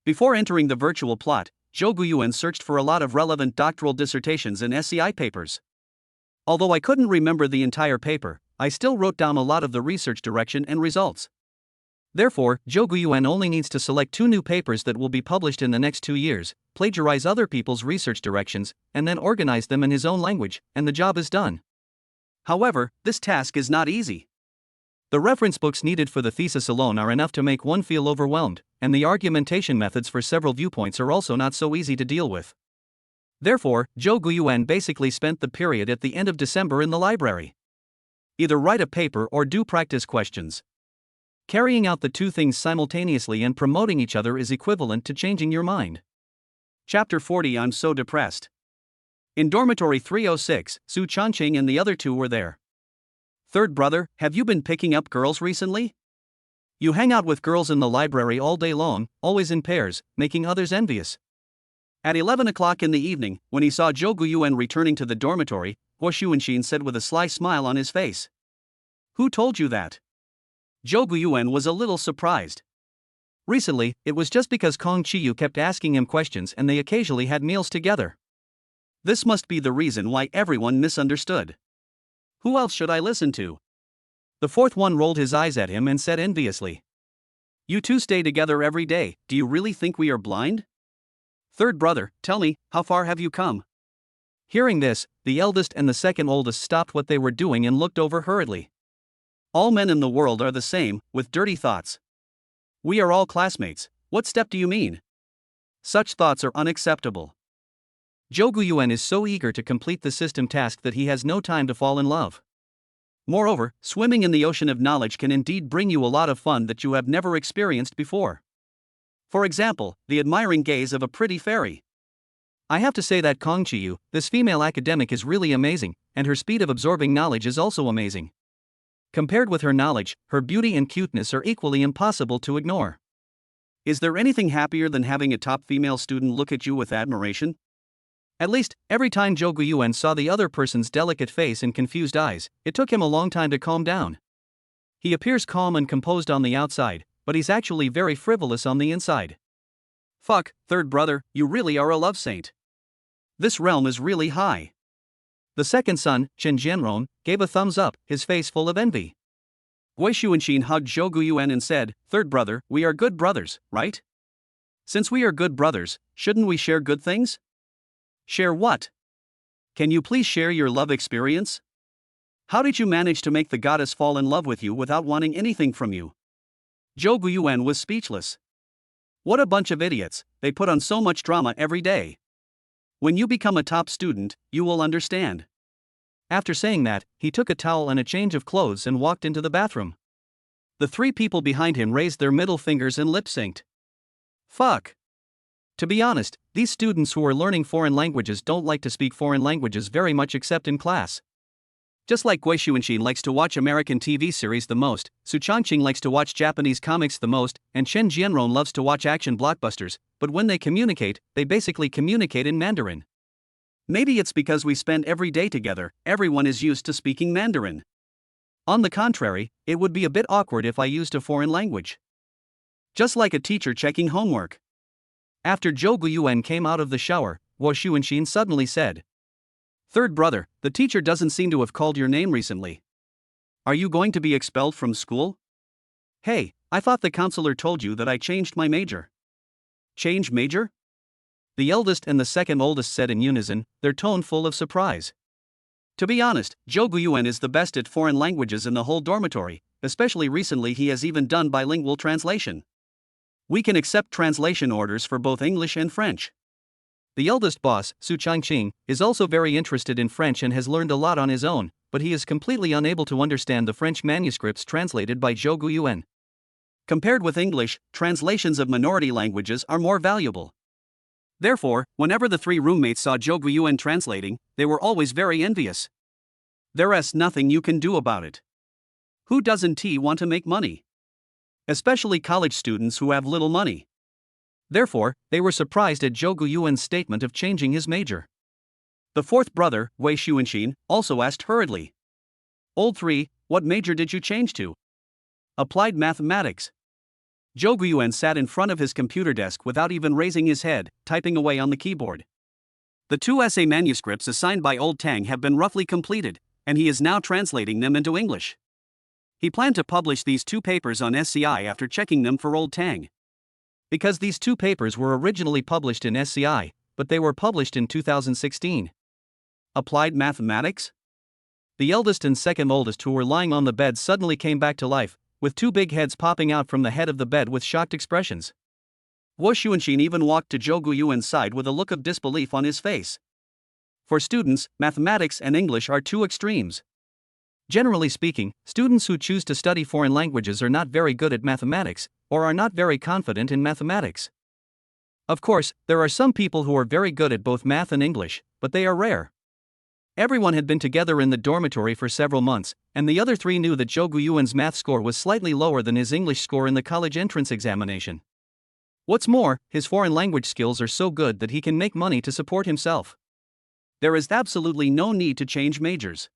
Before entering the virtual plot, Zhou Guiyuan searched for a lot of relevant doctoral dissertations and SCI papers. Although I couldn't remember the entire paper, I still wrote down a lot of the research direction and results. Therefore, Zhou Guiyuan only needs to select 2 new papers that will be published in the next 2 years, plagiarize other people's research directions, and then organize them in his own language, and the job is done. However, this task is not easy. The reference books needed for the thesis alone are enough to make one feel overwhelmed, and the argumentation methods for several viewpoints are also not so easy to deal with. Therefore, Zhou Guiyuan basically spent the period at the end of December in the library. Either write a paper or do practice questions. Carrying out the 2 things simultaneously and promoting each other is equivalent to changing your mind. Chapter 40. I'm so depressed. In dormitory 306, Su Chanqing and the other 2 were there. Third brother, have you been picking up girls recently? You hang out with girls in the library all day long, always in pairs, making others envious. At 11 o'clock in the evening, when he saw Zhou Guiyuan returning to the dormitory, Guo Xuanxin said with a sly smile on his face. Who told you that? Zhou Guiyuan was a little surprised. Recently, it was just because Kong Qiyu kept asking him questions and they occasionally had meals together. This must be the reason why everyone misunderstood. Who else should I listen to? The 4th one rolled his eyes at him and said enviously. You 2 stay together every day, do you really think we are blind? Third brother, tell me, how far have you come? Hearing this, the eldest and the 2nd oldest stopped what they were doing and looked over hurriedly. All men in the world are the same, with dirty thoughts. We are all classmates, what step do you mean? Such thoughts are unacceptable. Zhou Guiyuan is so eager to complete the system task that he has no time to fall in love. Moreover, swimming in the ocean of knowledge can indeed bring you a lot of fun that you have never experienced before. For example, the admiring gaze of a pretty fairy. I have to say that Kong Qiyu, this female academic, is really amazing, and her speed of absorbing knowledge is also amazing. Compared with her knowledge, her beauty and cuteness are equally impossible to ignore. Is there anything happier than having a top female student look at you with admiration? At least, every time Zhou Guiyuan saw the other person's delicate face and confused eyes, it took him a long time to calm down. He appears calm and composed on the outside, but he's actually very frivolous on the inside. Fuck, third brother, you really are a love saint. This realm is really high. The 2nd son, Chen Jianrong, gave a thumbs up, his face full of envy. Gui Xuanxin hugged Zhou Guiyuan and said, Third brother, we are good brothers, right? Since we are good brothers, shouldn't we share good things? Share what? Can you please share your love experience? How did you manage to make the goddess fall in love with you without wanting anything from you? Zhou Guiyuan was speechless. What a bunch of idiots, they put on so much drama every day. When you become a top student, you will understand. After saying that, he took a towel and a change of clothes and walked into the bathroom. The 3 people behind him raised their middle fingers and lip-synced. Fuck. To be honest, these students who are learning foreign languages don't like to speak foreign languages very much except in class. Just like Gui Xuanxin likes to watch American TV series the most, Su Changqing likes to watch Japanese comics the most, and Chen Jianrong loves to watch action blockbusters, but when they communicate, they basically communicate in Mandarin. Maybe it's because we spend every day together, everyone is used to speaking Mandarin. On the contrary, it would be a bit awkward if I used a foreign language. Just like a teacher checking homework. After Zhou Guiyuan came out of the shower, Guo Xuanxin suddenly said, "Third brother, the teacher doesn't seem to have called your name recently. Are you going to be expelled from school? Hey, I thought the counselor told you that I changed my major." Change major? The eldest and the second oldest said in unison, their tone full of surprise. To be honest, Zhou Guiyuan is the best at foreign languages in the whole dormitory, especially recently he has even done bilingual translation. We can accept translation orders for both English and French. The eldest boss, Su Changqing, is also very interested in French and has learned a lot on his own, but he is completely unable to understand the French manuscripts translated by Zhou Guiyuan. Compared with English, translations of minority languages are more valuable. Therefore, whenever the three roommates saw Zhou Guiyuan translating, they were always very envious. There's nothing you can do about it. Who doesn't want to make money? Especially college students who have little money. Therefore, they were surprised at Zhou Guiyuan's statement of changing his major. The fourth brother, Wei Xuanxin, also asked hurriedly, "Old three, what major did you change to?" "Applied mathematics." Zhou Guiyuan sat in front of his computer desk without even raising his head, typing away on the keyboard. The two essay manuscripts assigned by Old Tang have been roughly completed, and he is now translating them into English. He planned to publish these two papers on SCI after checking them for Old Tang. Because these two papers were originally published in SCI, but they were published in 2016. Applied mathematics? The eldest and second oldest who were lying on the bed suddenly came back to life, with two big heads popping out from the head of the bed with shocked expressions. Guo Xuanxin even walked to Zhou Guiyuan's side with a look of disbelief on his face. For students, mathematics and English are two extremes. Generally speaking, students who choose to study foreign languages are not very good at mathematics, or are not very confident in mathematics. Of course, there are some people who are very good at both math and English, but they are rare. Everyone had been together in the dormitory for several months, and the other three knew that Zhou Guiyuan's math score was slightly lower than his English score in the college entrance examination. What's more, his foreign language skills are so good that he can make money to support himself. There is absolutely no need to change majors.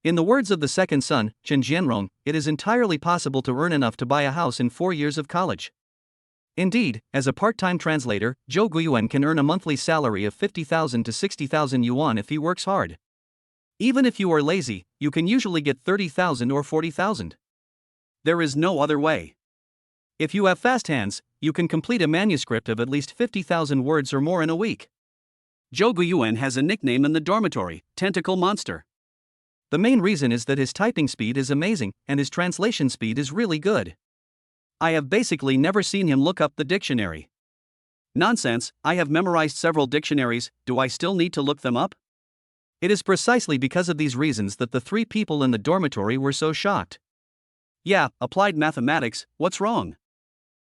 In the words of the second son, Chen Jianrong, it is entirely possible to earn enough to buy a house in 4 years of college. Indeed, as a part-time translator, Zhou Guiyuan can earn a monthly salary of 50,000 to 60,000 yuan if he works hard. Even if you are lazy, you can usually get 30,000 or 40,000. There is no other way. If you have fast hands, you can complete a manuscript of at least 50,000 words or more in a week. Zhou Guiyuan has a nickname in the dormitory, Tentacle Monster. The main reason is that his typing speed is amazing, and his translation speed is really good. I have basically never seen him look up the dictionary. Nonsense, I have memorized several dictionaries, do I still need to look them up? It is precisely because of these reasons that the three people in the dormitory were so shocked. Yeah, applied mathematics, what's wrong?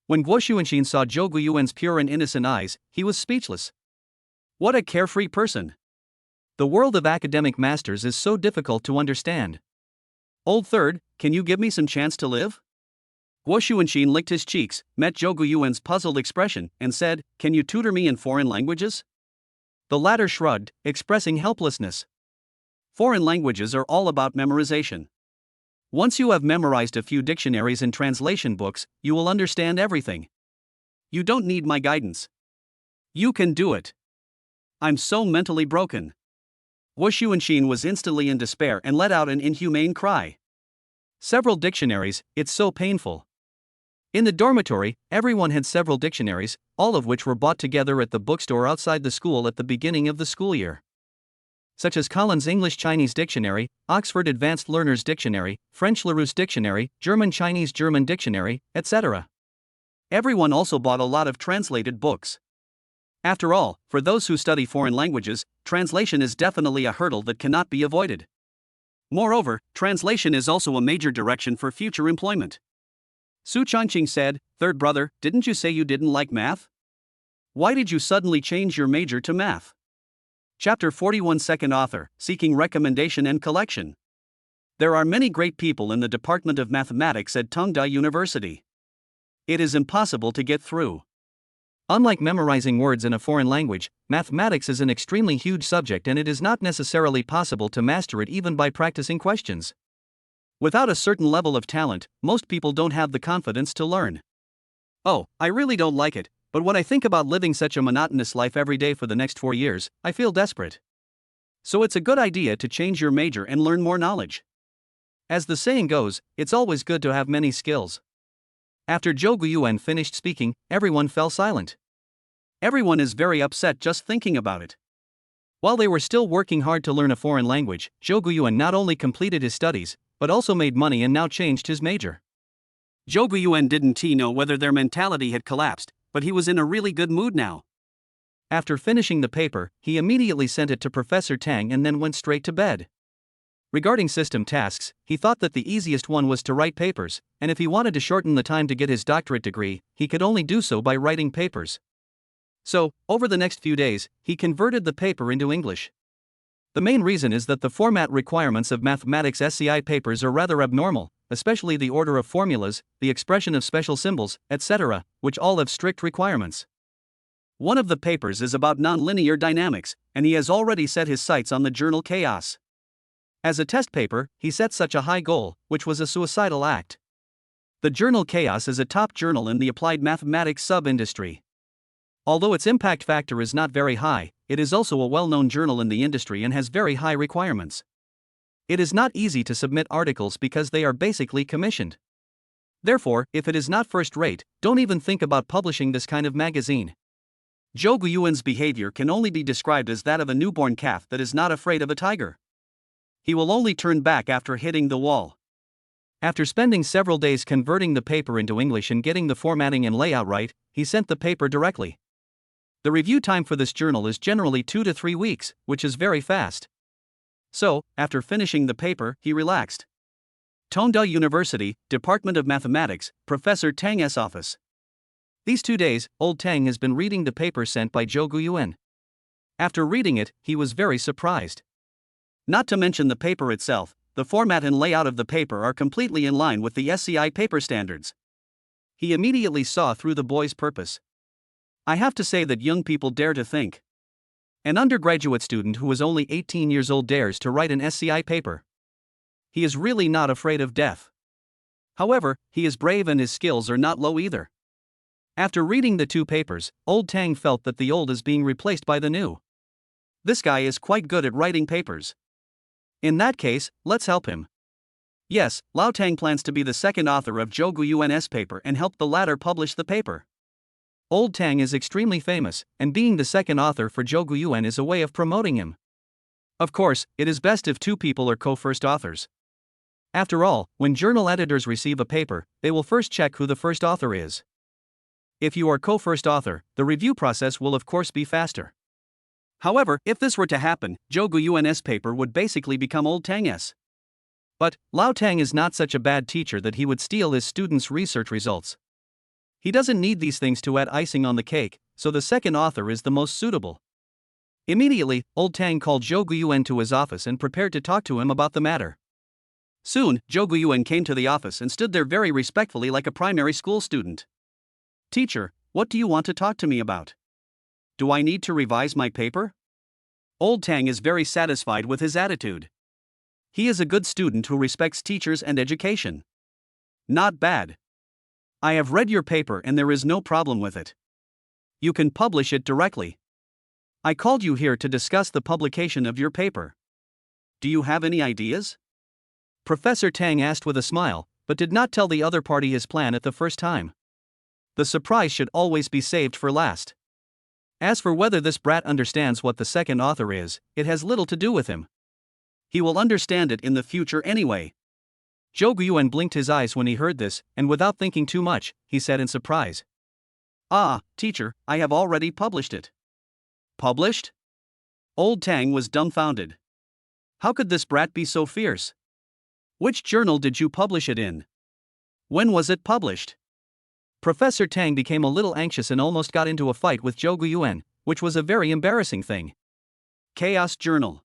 When Guo Xuanxin saw Zhou Guiyuan's pure and innocent eyes, he was speechless. What a carefree person. The world of academic masters is so difficult to understand. Old third, can you give me some chance to live? Guo Xuanxin licked his cheeks, met Zhou Guiyuan's puzzled expression, and said, "Can you tutor me in foreign languages?" The latter shrugged, expressing helplessness. Foreign languages are all about memorization. Once you have memorized a few dictionaries and translation books, you will understand everything. You don't need my guidance. You can do it. I'm so mentally broken. Guo Xuanxin was instantly in despair and let out an inhumane cry. Several dictionaries, it's so painful. In the dormitory, everyone had several dictionaries, all of which were bought together at the bookstore outside the school at the beginning of the school year. Such as Collins English-Chinese Dictionary, Oxford Advanced Learners Dictionary, French Larousse Dictionary, German-Chinese German Dictionary, etc. Everyone also bought a lot of translated books. After all, for those who study foreign languages, translation is definitely a hurdle that cannot be avoided. Moreover, translation is also a major direction for future employment. Su Changqing said, "Third brother, didn't you say you didn't like math? Why did you suddenly change your major to math?" Chapter 41 Second author, seeking recommendation and collection. There are many great people in the Department of Mathematics at Tongda University. It is impossible to get through. Unlike memorizing words in a foreign language, mathematics is an extremely huge subject and it is not necessarily possible to master it even by practicing questions. Without a certain level of talent, most people don't have the confidence to learn. Oh, I really don't like it, but when I think about living such a monotonous life every day for the next 4 years, I feel desperate. So it's a good idea to change your major and learn more knowledge. As the saying goes, it's always good to have many skills. After Zhou Guiyuan finished speaking, everyone fell silent. Everyone is very upset just thinking about it. While they were still working hard to learn a foreign language, Zhou Guiyuan not only completed his studies, but also made money and now changed his major. Zhou Guiyuan didn't know whether their mentality had collapsed, but he was in a really good mood now. After finishing the paper, he immediately sent it to Professor Tang and then went straight to bed. Regarding system tasks, he thought that the easiest one was to write papers, and if he wanted to shorten the time to get his doctorate degree, he could only do so by writing papers. So, over the next few days, he converted the paper into English. The main reason is that the format requirements of mathematics SCI papers are rather abnormal, especially the order of formulas, the expression of special symbols, etc., which all have strict requirements. One of the papers is about nonlinear dynamics, and he has already set his sights on the journal Chaos. As a test paper, he set such a high goal, which was a suicidal act. The journal Chaos is a top journal in the applied mathematics sub-industry. Although its impact factor is not very high, it is also a well-known journal in the industry and has very high requirements. It is not easy to submit articles because they are basically commissioned. Therefore, if it is not first-rate, don't even think about publishing this kind of magazine. Zhou Guiyuan's behavior can only be described as that of a newborn calf that is not afraid of a tiger. He will only turn back after hitting the wall. After spending several days converting the paper into English and getting the formatting and layout right, he sent the paper directly. The review time for this journal is generally 2 to 3 weeks, which is very fast. So, after finishing the paper, he relaxed. Tongda University, Department of Mathematics, Professor Tang's office. These 2 days, old Tang has been reading the paper sent by Zhou Guiyuan. After reading it, he was very surprised. Not to mention the paper itself, the format and layout of the paper are completely in line with the SCI paper standards. He immediately saw through the boy's purpose. I have to say that young people dare to think. An undergraduate student who is only 18 years old dares to write an SCI paper. He is really not afraid of death. However, he is brave and his skills are not low either. After reading the 2 papers, old Tang felt that the old is being replaced by the new. This guy is quite good at writing papers. In that case, let's help him. Yes, Lao Tang plans to be the second author of Zhou Guiyuan's paper and help the latter publish the paper. Old Tang is extremely famous, and being the second author for Zhou Guiyuan is a way of promoting him. Of course, it is best if 2 people are co-first authors. After all, when journal editors receive a paper, they will first check who the first author is. If you are co-first author, the review process will of course be faster. However, if this were to happen, Zhou Guiyuan's paper would basically become old Tang's. But, Lao Tang is not such a bad teacher that he would steal his students' research results. He doesn't need these things to add icing on the cake, so the second author is the most suitable. Immediately, old Tang called Zhou Guiyuan to his office and prepared to talk to him about the matter. Soon, Zhou Guiyuan came to the office and stood there very respectfully like a primary school student. Teacher, what do you want to talk to me about? Do I need to revise my paper? Old Tang is very satisfied with his attitude. He is a good student who respects teachers and education. Not bad. I have read your paper and there is no problem with it. You can publish it directly. I called you here to discuss the publication of your paper. Do you have any ideas? Professor Tang asked with a smile, but did not tell the other party his plan at the first time. The surprise should always be saved for last. As for whether this brat understands what the second author is, it has little to do with him. He will understand it in the future anyway. Zhou Guiyuan blinked his eyes when he heard this, and without thinking too much, he said in surprise. Ah, teacher, I have already published it. Published? Old Tang was dumbfounded. How could this brat be so fierce? Which journal did you publish it in? When was it published? Professor Tang became a little anxious and almost got into a fight with Zhou Guiyuan, which was a very embarrassing thing. Chaos Journal.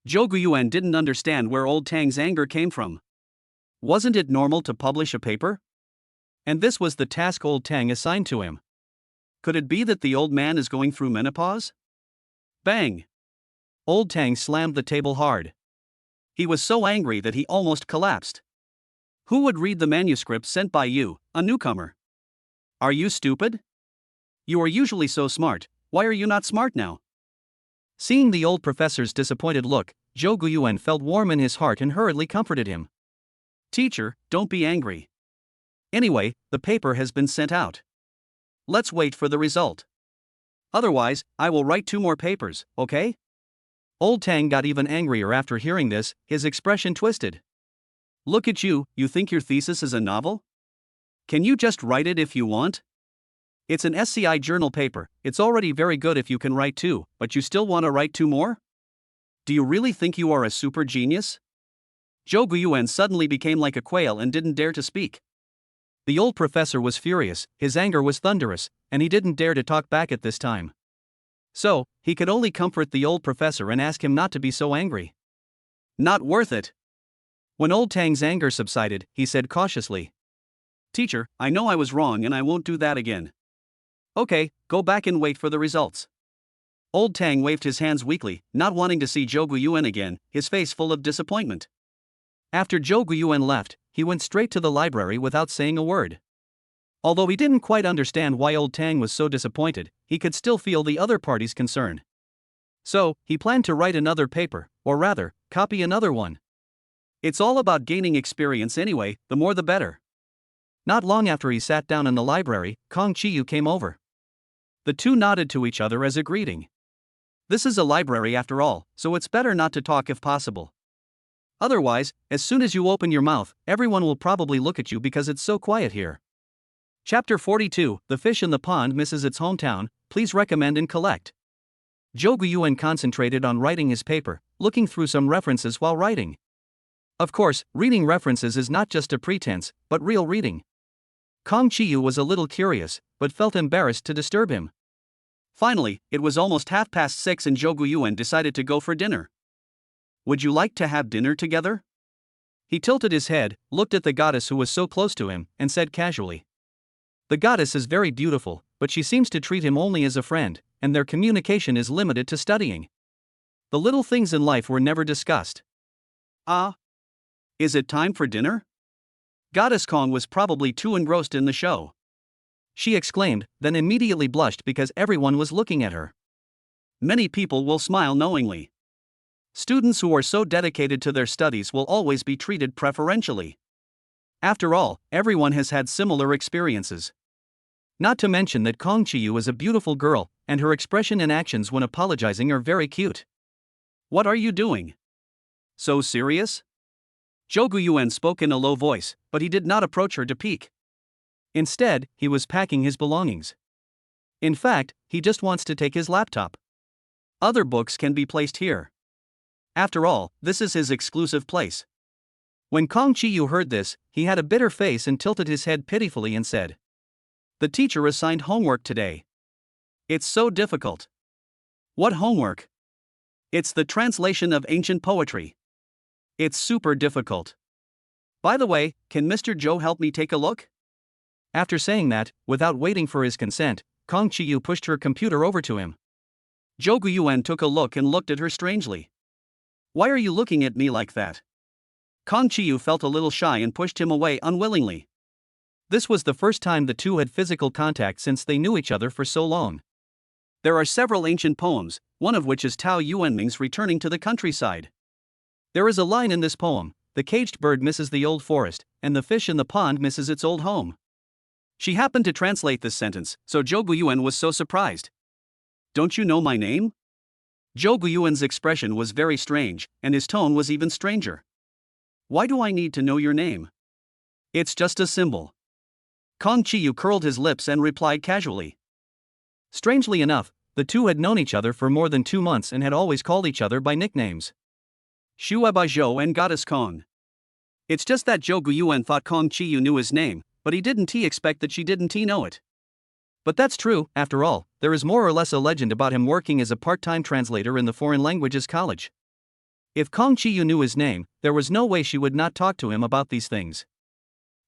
Zhou Guiyuan didn't understand where old Tang's anger came from. Wasn't it normal to publish a paper? And this was the task old Tang assigned to him. Could it be that the old man is going through menopause? Bang! Old Tang slammed the table hard. He was so angry that he almost collapsed. Who would read the manuscript sent by you, a newcomer? Are you stupid? You are usually so smart, why are you not smart now? Seeing the old professor's disappointed look, Zhou Guiyuan felt warm in his heart and hurriedly comforted him. Teacher, don't be angry. Anyway, the paper has been sent out. Let's wait for the result. Otherwise, I will write 2 more papers, okay? Old Tang got even angrier after hearing this, his expression twisted. Look at you, you think your thesis is a novel? Can you just write it if you want? It's an SCI journal paper, it's already very good if you can write 2, but you still want to write 2 more? Do you really think you are a super genius? Zhou Guiyuan suddenly became like a quail and didn't dare to speak. The old professor was furious, his anger was thunderous, and he didn't dare to talk back at this time. So, he could only comfort the old professor and ask him not to be so angry. Not worth it. When old Tang's anger subsided, he said cautiously, Teacher, I know I was wrong and I won't do that again. Okay, go back and wait for the results. Old Tang waved his hands weakly, not wanting to see Zhou Guiyuan again, his face full of disappointment. After Zhou Guiyuan left, he went straight to the library without saying a word. Although he didn't quite understand why old Tang was so disappointed, he could still feel the other party's concern. So, he planned to write another paper, or rather, copy another one. It's all about gaining experience anyway, the more the better. Not long after he sat down in the library, Kong Chiyu came over. The two nodded to each other as a greeting. This is a library after all, so it's better not to talk if possible. Otherwise, as soon as you open your mouth, everyone will probably look at you because it's so quiet here. Chapter 42, The Fish in the Pond Misses Its Hometown, Please Recommend and Collect. Zhou Guiyuan concentrated on writing his paper, looking through some references while writing. Of course, reading references is not just a pretense, but real reading. Kong Chiyu was a little curious, but felt embarrassed to disturb him. Finally, it was almost 6:30 and Zhou Guiyuan decided to go for dinner. Would you like to have dinner together? He tilted his head, looked at the goddess who was so close to him, and said casually. The goddess is very beautiful, but she seems to treat him only as a friend, and their communication is limited to studying. The little things in life were never discussed. Is it time for dinner? Goddess Kong was probably too engrossed in the show. She exclaimed, then immediately blushed because everyone was looking at her. Many people will smile knowingly. Students who are so dedicated to their studies will always be treated preferentially. After all, everyone has had similar experiences. Not to mention that Kong Chiyu is a beautiful girl, and her expression and actions when apologizing are very cute. What are you doing? So serious? Zhou Guiyuan spoke in a low voice, but he did not approach her to peek. Instead, he was packing his belongings. In fact, he just wants to take his laptop. Other books can be placed here. After all, this is his exclusive place. When Kong Chiyu heard this, he had a bitter face and tilted his head pitifully and said, The teacher assigned homework today. It's so difficult. What homework? It's the translation of ancient poetry. It's super difficult. By the way, can Mr. Zhou help me take a look? After saying that, without waiting for his consent, Kong Chiyu pushed her computer over to him. Zhou Guiyuan took a look and looked at her strangely. Why are you looking at me like that? Kong Chiyu felt a little shy and pushed him away unwillingly. This was the first time the two had physical contact since they knew each other for so long. There are several ancient poems, one of which is Tao Yuanming's Returning to the Countryside. There is a line in this poem, the caged bird misses the old forest, and the fish in the pond misses its old home. She happened to translate this sentence, so Zhou Guiyuan was so surprised. Don't you know my name? Zhou Guiyuan's expression was very strange, and his tone was even stranger. Why do I need to know your name? It's just a symbol. Kong Chiyu curled his lips and replied casually. Strangely enough, the two had known each other for more than 2 months and had always called each other by nicknames. Shuaba Zhou and Goddess Kong. It's just that Zhou Guiyuan thought Kong Chiyu knew his name, but he didn't expect that she didn't know it. But that's true, after all, there is more or less a legend about him working as a part-time translator in the foreign languages college. If Kong Chiyu knew his name, there was no way she would not talk to him about these things.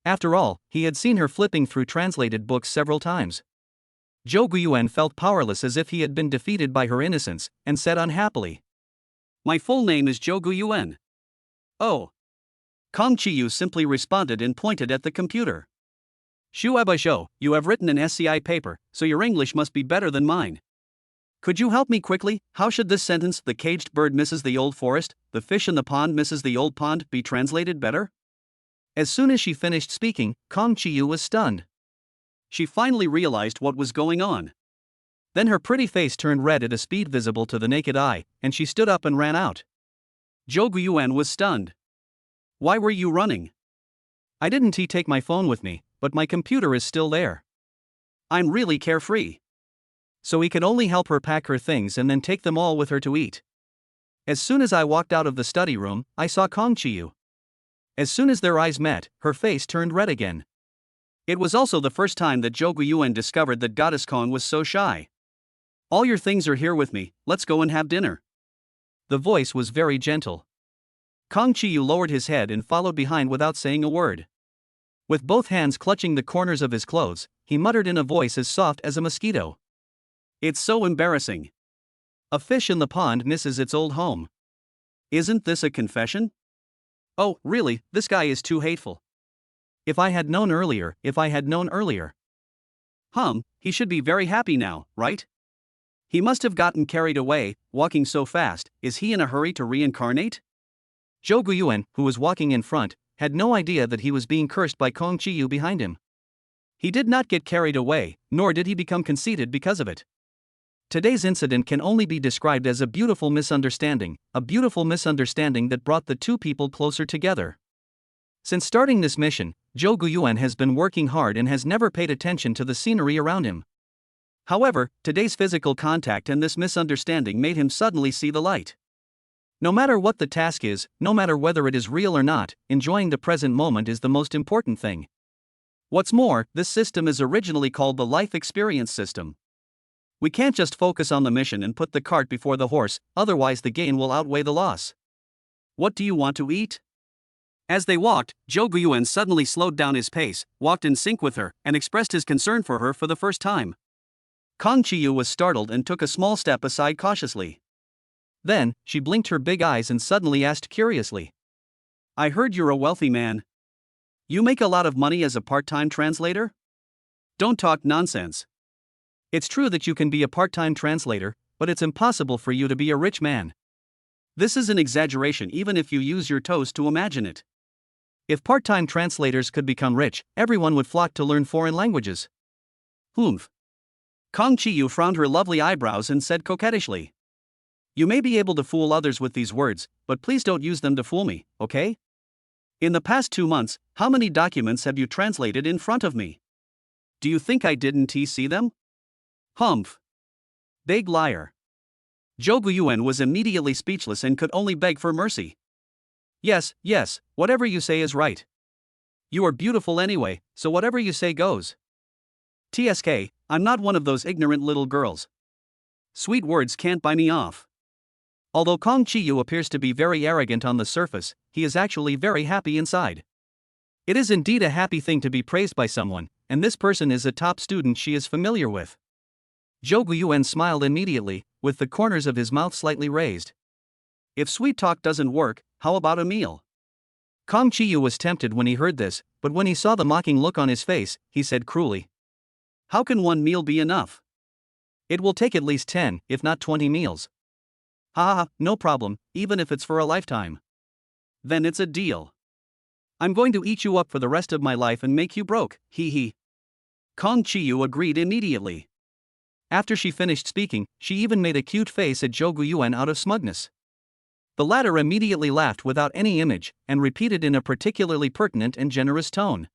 After all, he had seen her flipping through translated books several times. Zhou Guiyuan felt powerless as if he had been defeated by her innocence, and said unhappily. My full name is Zhou Guiyuan. Oh. Kong Chiyu simply responded and pointed at the computer. Shuabasho, you have written an SCI paper, so your English must be better than mine. Could you help me quickly? How should this sentence, the caged bird misses the old forest, the fish in the pond misses the old pond, be translated better? As soon as she finished speaking, Kong Chiyu was stunned. She finally realized what was going on. Then her pretty face turned red at a speed visible to the naked eye, and she stood up and ran out. Zhou Guiyuan was stunned. Why were you running? I didn't take my phone with me, but my computer is still there. I'm really carefree. So he could only help her pack her things and then take them all with her to eat. As soon as I walked out of the study room, I saw Kong Chiyu. As soon as their eyes met, her face turned red again. It was also the first time that Zhou Guiyuan discovered that Goddess Kong was so shy. All your things are here with me, let's go and have dinner. The voice was very gentle. Kong Chiyu lowered his head and followed behind without saying a word. With both hands clutching the corners of his clothes, he muttered in a voice as soft as a mosquito. It's so embarrassing. A fish in the pond misses its old home. Isn't this a confession? Oh, really, this guy is too hateful. If I had known earlier. He should be very happy now, right? He must have gotten carried away, walking so fast. Is he in a hurry to reincarnate? Zhou Guiyuan, who was walking in front, had no idea that he was being cursed by Kong Chiyu behind him. He did not get carried away, nor did he become conceited because of it. Today's incident can only be described as a beautiful misunderstanding that brought the two people closer together. Since starting this mission, Zhou Guiyuan has been working hard and has never paid attention to the scenery around him. However, today's physical contact and this misunderstanding made him suddenly see the light. No matter what the task is, no matter whether it is real or not, enjoying the present moment is the most important thing. What's more, this system is originally called the life experience system. We can't just focus on the mission and put the cart before the horse, otherwise the gain will outweigh the loss. What do you want to eat? As they walked, Zhou Guiyuan suddenly slowed down his pace, walked in sync with her, and expressed his concern for her for the first time. Kong Chiyu was startled and took a small step aside cautiously. Then, she blinked her big eyes and suddenly asked curiously. I heard you're a wealthy man. You make a lot of money as a part-time translator? Don't talk nonsense. It's true that you can be a part-time translator, but it's impossible for you to be a rich man. This is an exaggeration even if you use your toes to imagine it. If part-time translators could become rich, everyone would flock to learn foreign languages. Humph. Kong Chiyu frowned her lovely eyebrows and said coquettishly. You may be able to fool others with these words, but please don't use them to fool me, okay? In the past 2 months, how many documents have you translated in front of me? Do you think I didn't see them? Humph. Big liar. Zhou Guiyuan was immediately speechless and could only beg for mercy. Yes, whatever you say is right. You are beautiful anyway, so whatever you say goes. TSK, I'm not one of those ignorant little girls. Sweet words can't buy me off. Although Kong Chiyu appears to be very arrogant on the surface, he is actually very happy inside. It is indeed a happy thing to be praised by someone, and this person is a top student she is familiar with. Zhou Guiyuan smiled immediately, with the corners of his mouth slightly raised. If sweet talk doesn't work, how about a meal? Kong Chiyu was tempted when he heard this, but when he saw the mocking look on his face, he said cruelly. How can one meal be enough? It will take at least 10, if not 20 meals. Ha, no problem, even if it's for a lifetime. Then it's a deal. I'm going to eat you up for the rest of my life and make you broke, hee. Kong Chiyu agreed immediately. After she finished speaking, she even made a cute face at Zhou Guiyuan out of smugness. The latter immediately laughed without any image, and repeated in a particularly pertinent and generous tone.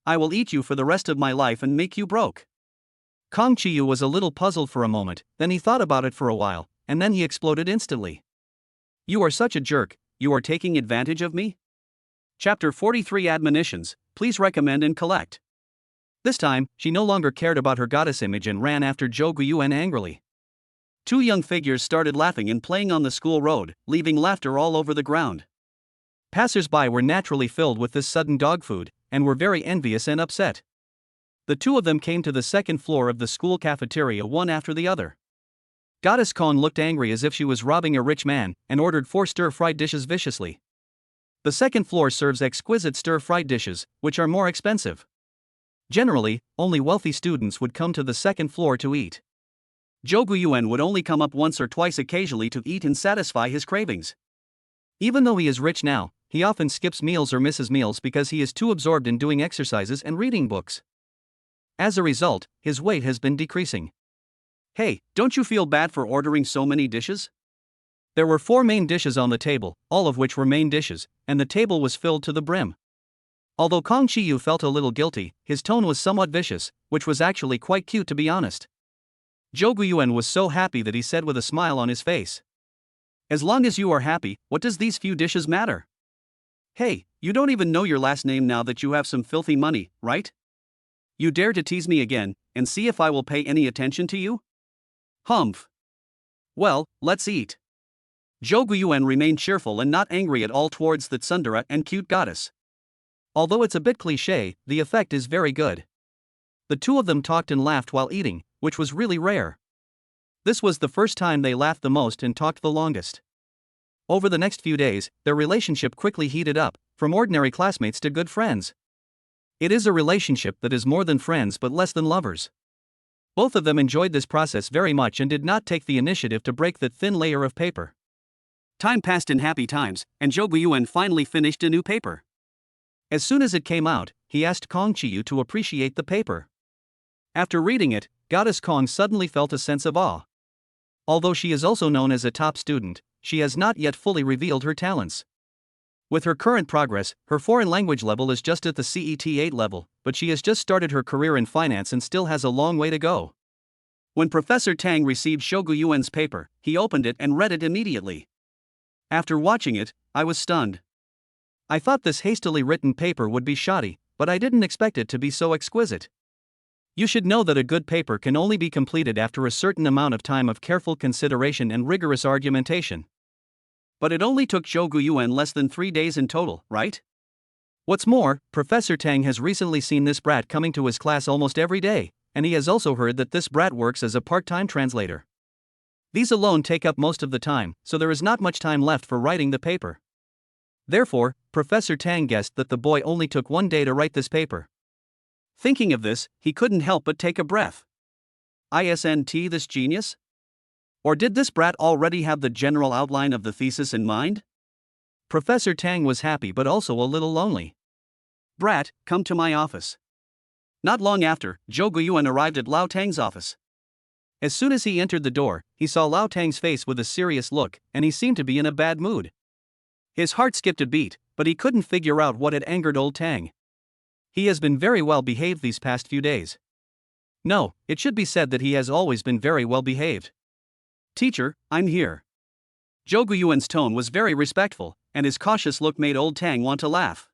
I will eat you for the rest of my life and make you broke. Kong Chiyu was a little puzzled for a moment, then he thought about it for a while, and then he exploded instantly. You are such a jerk, you are taking advantage of me? Chapter 43 Admonitions, please recommend and collect. This time, she no longer cared about her goddess image and ran after Zhou Guiyuan angrily. Two young figures started laughing and playing on the school road, leaving laughter all over the ground. Passers-by were naturally filled with this sudden dog food, and were very envious and upset. The two of them came to the second floor of the school cafeteria one after the other. Goddess Kong looked angry as if she was robbing a rich man, and ordered 4 stir-fried dishes viciously. The second floor serves exquisite stir-fried dishes, which are more expensive. Generally, only wealthy students would come to the second floor to eat. Zhou Guiyuan would only come up once or twice occasionally to eat and satisfy his cravings. Even though he is rich now, he often skips meals or misses meals because he is too absorbed in doing exercises and reading books. As a result, his weight has been decreasing. Hey, don't you feel bad for ordering so many dishes? There were 4 main dishes on the table, all of which were main dishes, and the table was filled to the brim. Although Kong Qiyu felt a little guilty, his tone was somewhat vicious, which was actually quite cute to be honest. Zhou Guiyuan was so happy that he said with a smile on his face, "As long as you are happy, what does these few dishes matter? Hey, you don't even know your last name now that you have some filthy money, right? You dare to tease me again, and see if I will pay any attention to you? Humph. Well, let's eat." Zhou Guiyuan remained cheerful and not angry at all towards the tsundere and cute goddess. Although it's a bit cliché, the effect is very good. The two of them talked and laughed while eating, which was really rare. This was the first time they laughed the most and talked the longest. Over the next few days, their relationship quickly heated up, from ordinary classmates to good friends. It is a relationship that is more than friends but less than lovers. Both of them enjoyed this process very much and did not take the initiative to break that thin layer of paper. Time passed in happy times, and Zhou Guiyuan finally finished a new paper. As soon as it came out, he asked Kong Qiyu to appreciate the paper. After reading it, Goddess Kong suddenly felt a sense of awe. Although she is also known as a top student, she has not yet fully revealed her talents. With her current progress, her foreign language level is just at the CET 8 level, but she has just started her career in finance and still has a long way to go. When Professor Tang received Zhou Guiyuan's paper, he opened it and read it immediately. After watching it, I was stunned. I thought this hastily written paper would be shoddy, but I didn't expect it to be so exquisite. You should know that a good paper can only be completed after a certain amount of time of careful consideration and rigorous argumentation. But it only took Zhou Guiyuan less than 3 days in total, right? What's more, Professor Tang has recently seen this brat coming to his class almost every day, and he has also heard that this brat works as a part-time translator. These alone take up most of the time, so there is not much time left for writing the paper. Therefore, Professor Tang guessed that the boy only took 1 day to write this paper. Thinking of this, he couldn't help but take a breath. Isn't this genius? Or did this brat already have the general outline of the thesis in mind? Professor Tang was happy but also a little lonely. "Brat, come to my office." Not long after, Zhou Guiyuan arrived at Lao Tang's office. As soon as he entered the door, he saw Lao Tang's face with a serious look, and he seemed to be in a bad mood. His heart skipped a beat, but he couldn't figure out what had angered old Tang. He has been very well behaved these past few days. No, it should be said that he has always been very well behaved. "Teacher, I'm here." Zhou Guiyuan's tone was very respectful, and his cautious look made old Tang want to laugh.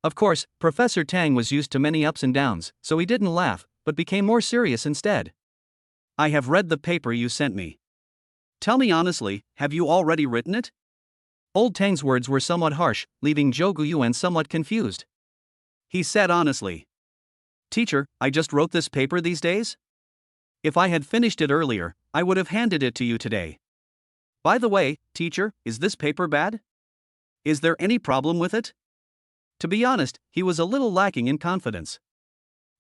Of course, Professor Tang was used to many ups and downs, so he didn't laugh, but became more serious instead. "I have read the paper you sent me. Tell me honestly, have you already written it?" Old Tang's words were somewhat harsh, leaving Zhou Guiyuan somewhat confused. He said honestly, "Teacher, I just wrote this paper these days. If I had finished it earlier, I would have handed it to you today. By the way, teacher, is this paper bad? Is there any problem with it?" To be honest, he was a little lacking in confidence.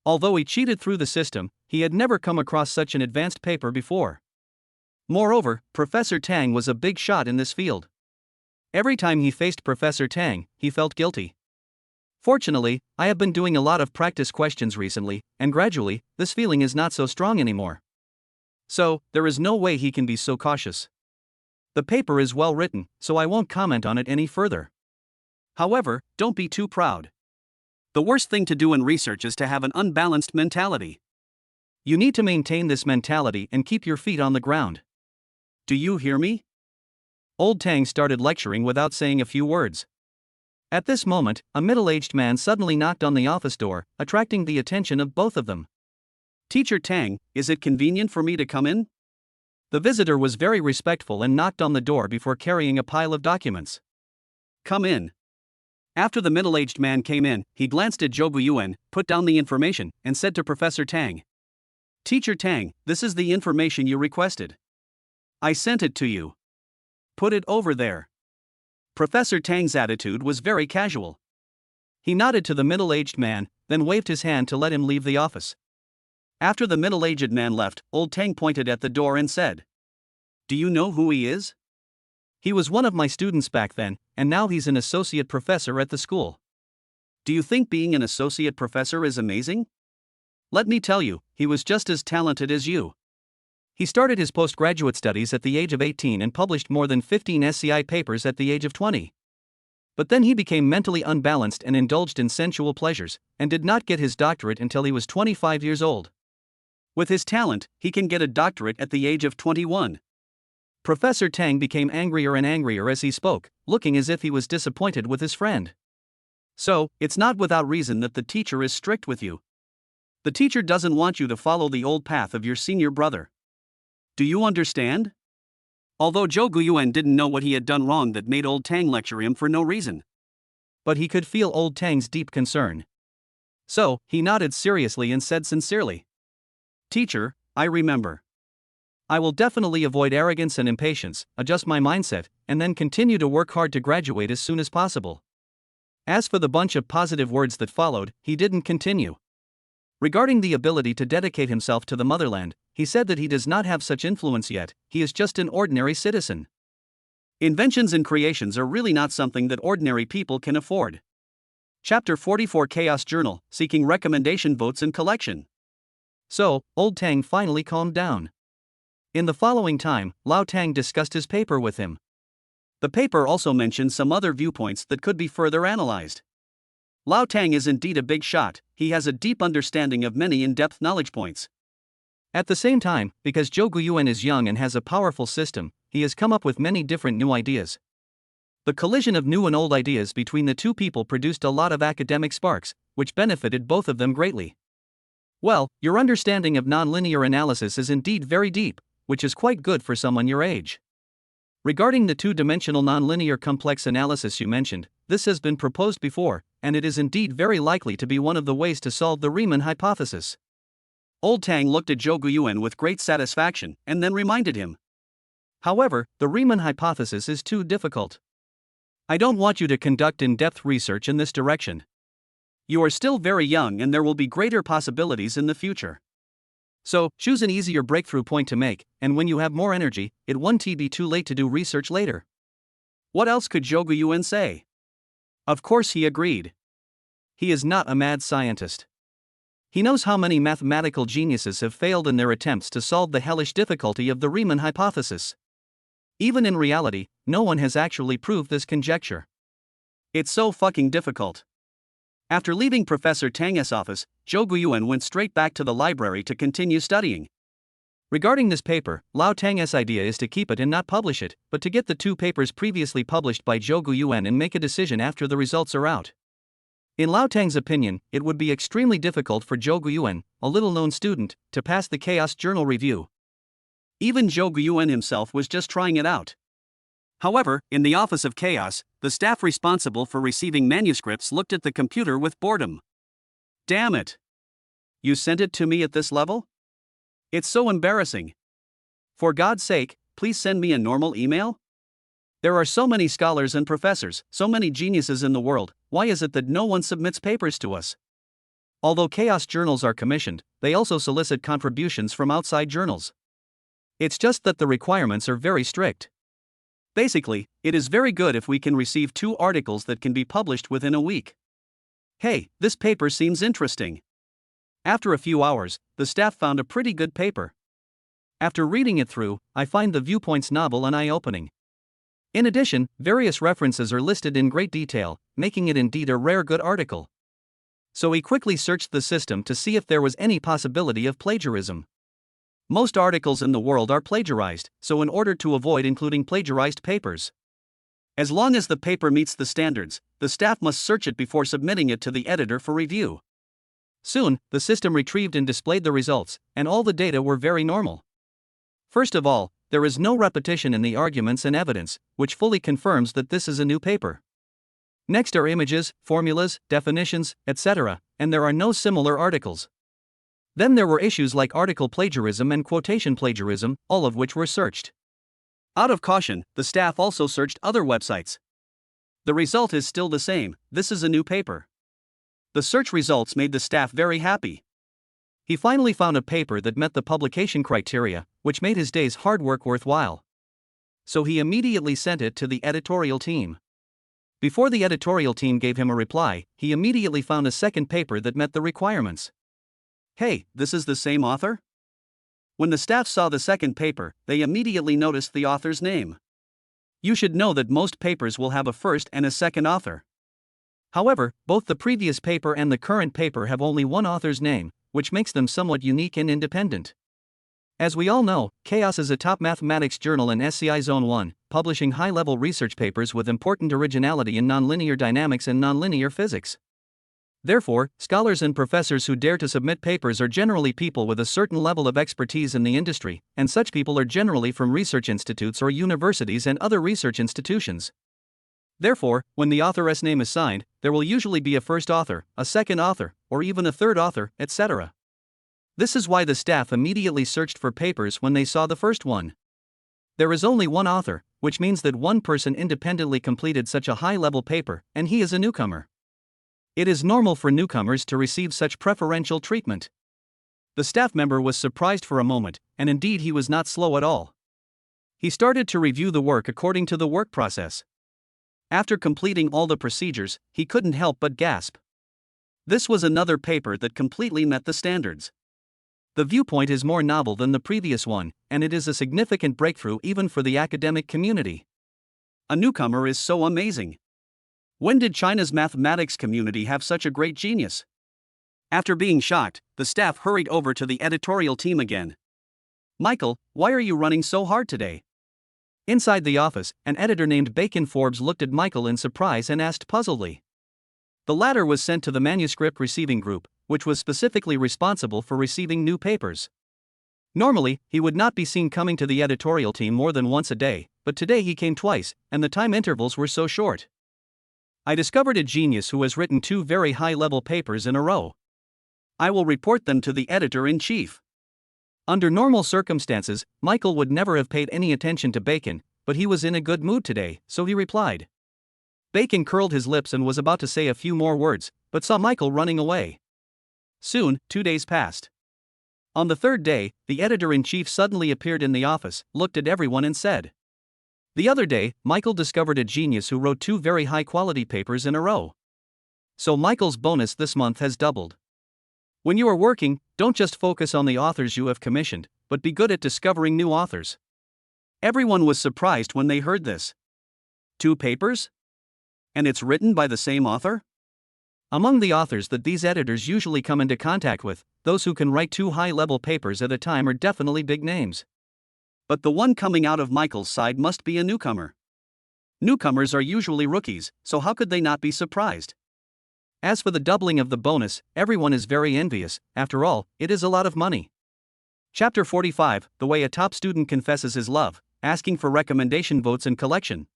Although he cheated through the system, he had never come across such an advanced paper before. Moreover, Professor Tang was a big shot in this field. Every time he faced Professor Tang, he felt guilty. Fortunately, I have been doing a lot of practice questions recently, and gradually, this feeling is not so strong anymore. So, there is no way he can be so cautious. The paper is well written, so I won't comment on it any further. However, don't be too proud. The worst thing to do in research is to have an unbalanced mentality. You need to maintain this mentality and keep your feet on the ground. Do you hear me? Old Tang started lecturing without saying a few words. At this moment, a middle-aged man suddenly knocked on the office door, attracting the attention of both of them. "Teacher Tang, is it convenient for me to come in?" The visitor was very respectful and knocked on the door before carrying a pile of documents. "Come in." After the middle-aged man came in, he glanced at Zhou Guiyuan, put down the information, and said to Professor Tang, "Teacher Tang, this is the information you requested. I sent it to you. Put it over there." Professor Tang's attitude was very casual. He nodded to the middle-aged man, then waved his hand to let him leave the office. After the middle-aged man left, old Tang pointed at the door and said, "Do you know who he is? He was one of my students back then, and now he's an associate professor at the school. Do you think being an associate professor is amazing? Let me tell you, he was just as talented as you. He started his postgraduate studies at the age of 18 and published more than 15 SCI papers at the age of 20. But then he became mentally unbalanced and indulged in sensual pleasures, and did not get his doctorate until he was 25 years old. With his talent, he can get a doctorate at the age of 21. Professor Tang became angrier and angrier as he spoke, looking as if he was disappointed with his friend. So, it's not without reason that the teacher is strict with you. The teacher doesn't want you to follow the old path of your senior brother. Do you understand? Although Zhou Guiyuan didn't know what he had done wrong that made old Tang lecture him for no reason. But he could feel old Tang's deep concern. So, he nodded seriously and said sincerely, "Teacher, I remember. I will definitely avoid arrogance and impatience, adjust my mindset, and then continue to work hard to graduate as soon as possible." As for the bunch of positive words that followed, he didn't continue. Regarding the ability to dedicate himself to the motherland, he said that he does not have such influence yet, he is just an ordinary citizen. Inventions and creations are really not something that ordinary people can afford. Chapter 44 Chaos Journal, Seeking Recommendation Votes and Collection. So, old Tang finally calmed down. In the following time, Lao Tang discussed his paper with him. The paper also mentioned some other viewpoints that could be further analyzed. Lao Tang is indeed a big shot, he has a deep understanding of many in-depth knowledge points. At the same time, because Zhou Guiyuan is young and has a powerful system, he has come up with many different new ideas. The collision of new and old ideas between the two people produced a lot of academic sparks, which benefited both of them greatly. Well, your understanding of nonlinear analysis is indeed very deep, which is quite good for someone your age. Regarding the two-dimensional nonlinear complex analysis you mentioned, this has been proposed before, and it is indeed very likely to be one of the ways to solve the Riemann hypothesis. Old Tang looked at Zhou Guiyuan with great satisfaction, and then reminded him. However, the Riemann hypothesis is too difficult. I don't want you to conduct in-depth research in this direction. You are still very young and there will be greater possibilities in the future. So, choose an easier breakthrough point to make, and when you have more energy, it won't be too late to do research later. What else could Zhou Guiyuan say? Of course he agreed. He is not a mad scientist. He knows how many mathematical geniuses have failed in their attempts to solve the hellish difficulty of the Riemann hypothesis. Even in reality, no one has actually proved this conjecture. It's so fucking difficult. After leaving Professor Tang's office, Zhou Guiyuan went straight back to the library to continue studying. Regarding this paper, Lao Tang's idea is to keep it and not publish it, but to get the two papers previously published by Zhou Guiyuan and make a decision after the results are out. In Lao Tang's opinion, it would be extremely difficult for Zhou Guiyuan, a little-known student, to pass the Chaos Journal review. Even Zhou Guiyuan himself was just trying it out. However, in the Office of Chaos, the staff responsible for receiving manuscripts looked at the computer with boredom. Damn it! You sent it to me at this level? It's so embarrassing. For God's sake, please send me a normal email? There are so many scholars and professors, so many geniuses in the world, why is it that no one submits papers to us? Although Chaos journals are commissioned, they also solicit contributions from outside journals. It's just that the requirements are very strict. Basically, it is very good if we can receive 2 articles that can be published within a week. Hey, this paper seems interesting. After a few hours, the staff found a pretty good paper. After reading it through, I find the viewpoints novel and eye-opening. In addition, various references are listed in great detail, making it indeed a rare good article. So he quickly searched the system to see if there was any possibility of plagiarism. Most articles in the world are plagiarized, so in order to avoid including plagiarized papers, as long as the paper meets the standards, the staff must search it before submitting it to the editor for review. Soon, the system retrieved and displayed the results, and all the data were very normal. First of all, there is no repetition in the arguments and evidence, which fully confirms that this is a new paper. Next are images, formulas, definitions, etc., and there are no similar articles. Then there were issues like article plagiarism and quotation plagiarism, all of which were searched. Out of caution, the staff also searched other websites. The result is still the same: this is a new paper. The search results made the staff very happy. He finally found a paper that met the publication criteria, which made his day's hard work worthwhile. So he immediately sent it to the editorial team. Before the editorial team gave him a reply, he immediately found a second paper that met the requirements. Hey, this is the same author? When the staff saw the second paper, they immediately noticed the author's name. You should know that most papers will have a first and a second author. However, both the previous paper and the current paper have only one author's name, which makes them somewhat unique and independent. As we all know, Chaos is a top mathematics journal in SCI Zone 1, publishing high-level research papers with important originality in nonlinear dynamics and nonlinear physics. Therefore, scholars and professors who dare to submit papers are generally people with a certain level of expertise in the industry, and such people are generally from research institutes or universities and other research institutions. Therefore, when the author's name is signed, there will usually be a first author, a second author, or even a third author, etc. This is why the staff immediately searched for papers when they saw the first one. There is only one author, which means that one person independently completed such a high-level paper, and he is a newcomer. It is normal for newcomers to receive such preferential treatment. The staff member was surprised for a moment, and indeed he was not slow at all. He started to review the work according to the work process. After completing all the procedures, he couldn't help but gasp. This was another paper that completely met the standards. The viewpoint is more novel than the previous one, and it is a significant breakthrough even for the academic community. A newcomer is so amazing. When did China's mathematics community have such a great genius? After being shocked, the staff hurried over to the editorial team again. Michael, why are you running so hard today? Inside the office, an editor named Bacon Forbes looked at Michael in surprise and asked puzzledly. The latter was sent to the manuscript receiving group, which was specifically responsible for receiving new papers. Normally, he would not be seen coming to the editorial team more than once a day, but today he came twice, and the time intervals were so short. I discovered a genius who has written 2 very high-level papers in a row. I will report them to the editor-in-chief. Under normal circumstances, Michael would never have paid any attention to Bacon, but he was in a good mood today, so he replied. Bacon curled his lips and was about to say a few more words, but saw Michael running away. Soon, 2 days passed. On the 3rd day, the editor-in-chief suddenly appeared in the office, looked at everyone and said. The other day, Michael discovered a genius who wrote 2 very high-quality papers in a row. So Michael's bonus this month has doubled. When you are working, don't just focus on the authors you have commissioned, but be good at discovering new authors. Everyone was surprised when they heard this. 2 papers? And it's written by the same author? Among the authors that these editors usually come into contact with, those who can write 2 high-level papers at a time are definitely big names. But the one coming out of Michael's side must be a newcomer. Newcomers are usually rookies, so how could they not be surprised? As for the doubling of the bonus, everyone is very envious. After all, it is a lot of money. Chapter 45, The Way a Top Student Confesses His Love, Asking for Recommendation Votes and Collection.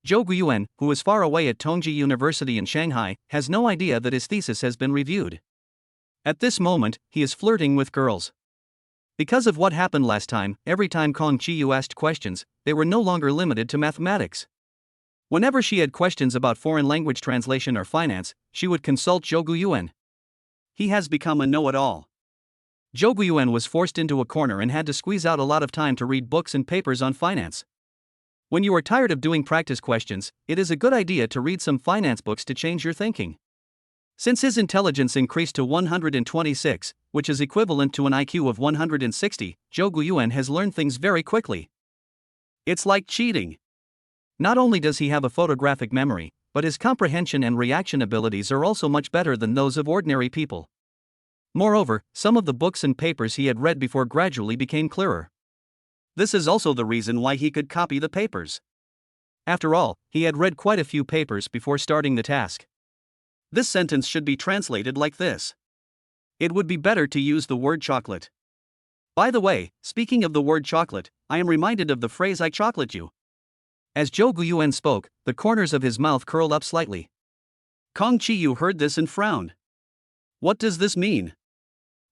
Jouan, who is far away at Tongji University in Shanghai, has no idea that his thesis has been reviewed. At this moment, he is flirting with girls. Because of what happened last time, every time Kong Chiyu asked questions, they were no longer limited to mathematics. Whenever she had questions about foreign language translation or finance, she would consult Jouan. He has become a know-it-all. Jouan was forced into a corner and had to squeeze out a lot of time to read books and papers on finance. When you are tired of doing practice questions, it is a good idea to read some finance books to change your thinking. Since his intelligence increased to 126, which is equivalent to an IQ of 160, Jouan has learned things very quickly. It's like cheating. Not only does he have a photographic memory, but his comprehension and reaction abilities are also much better than those of ordinary people. Moreover, some of the books and papers he had read before gradually became clearer. This is also the reason why he could copy the papers. After all, he had read quite a few papers before starting the task. This sentence should be translated like this. It would be better to use the word chocolate. By the way, speaking of the word chocolate, I am reminded of the phrase I chocolate you. As Jouan spoke, the corners of his mouth curled up slightly. Kong Chiyu heard this and frowned. What does this mean?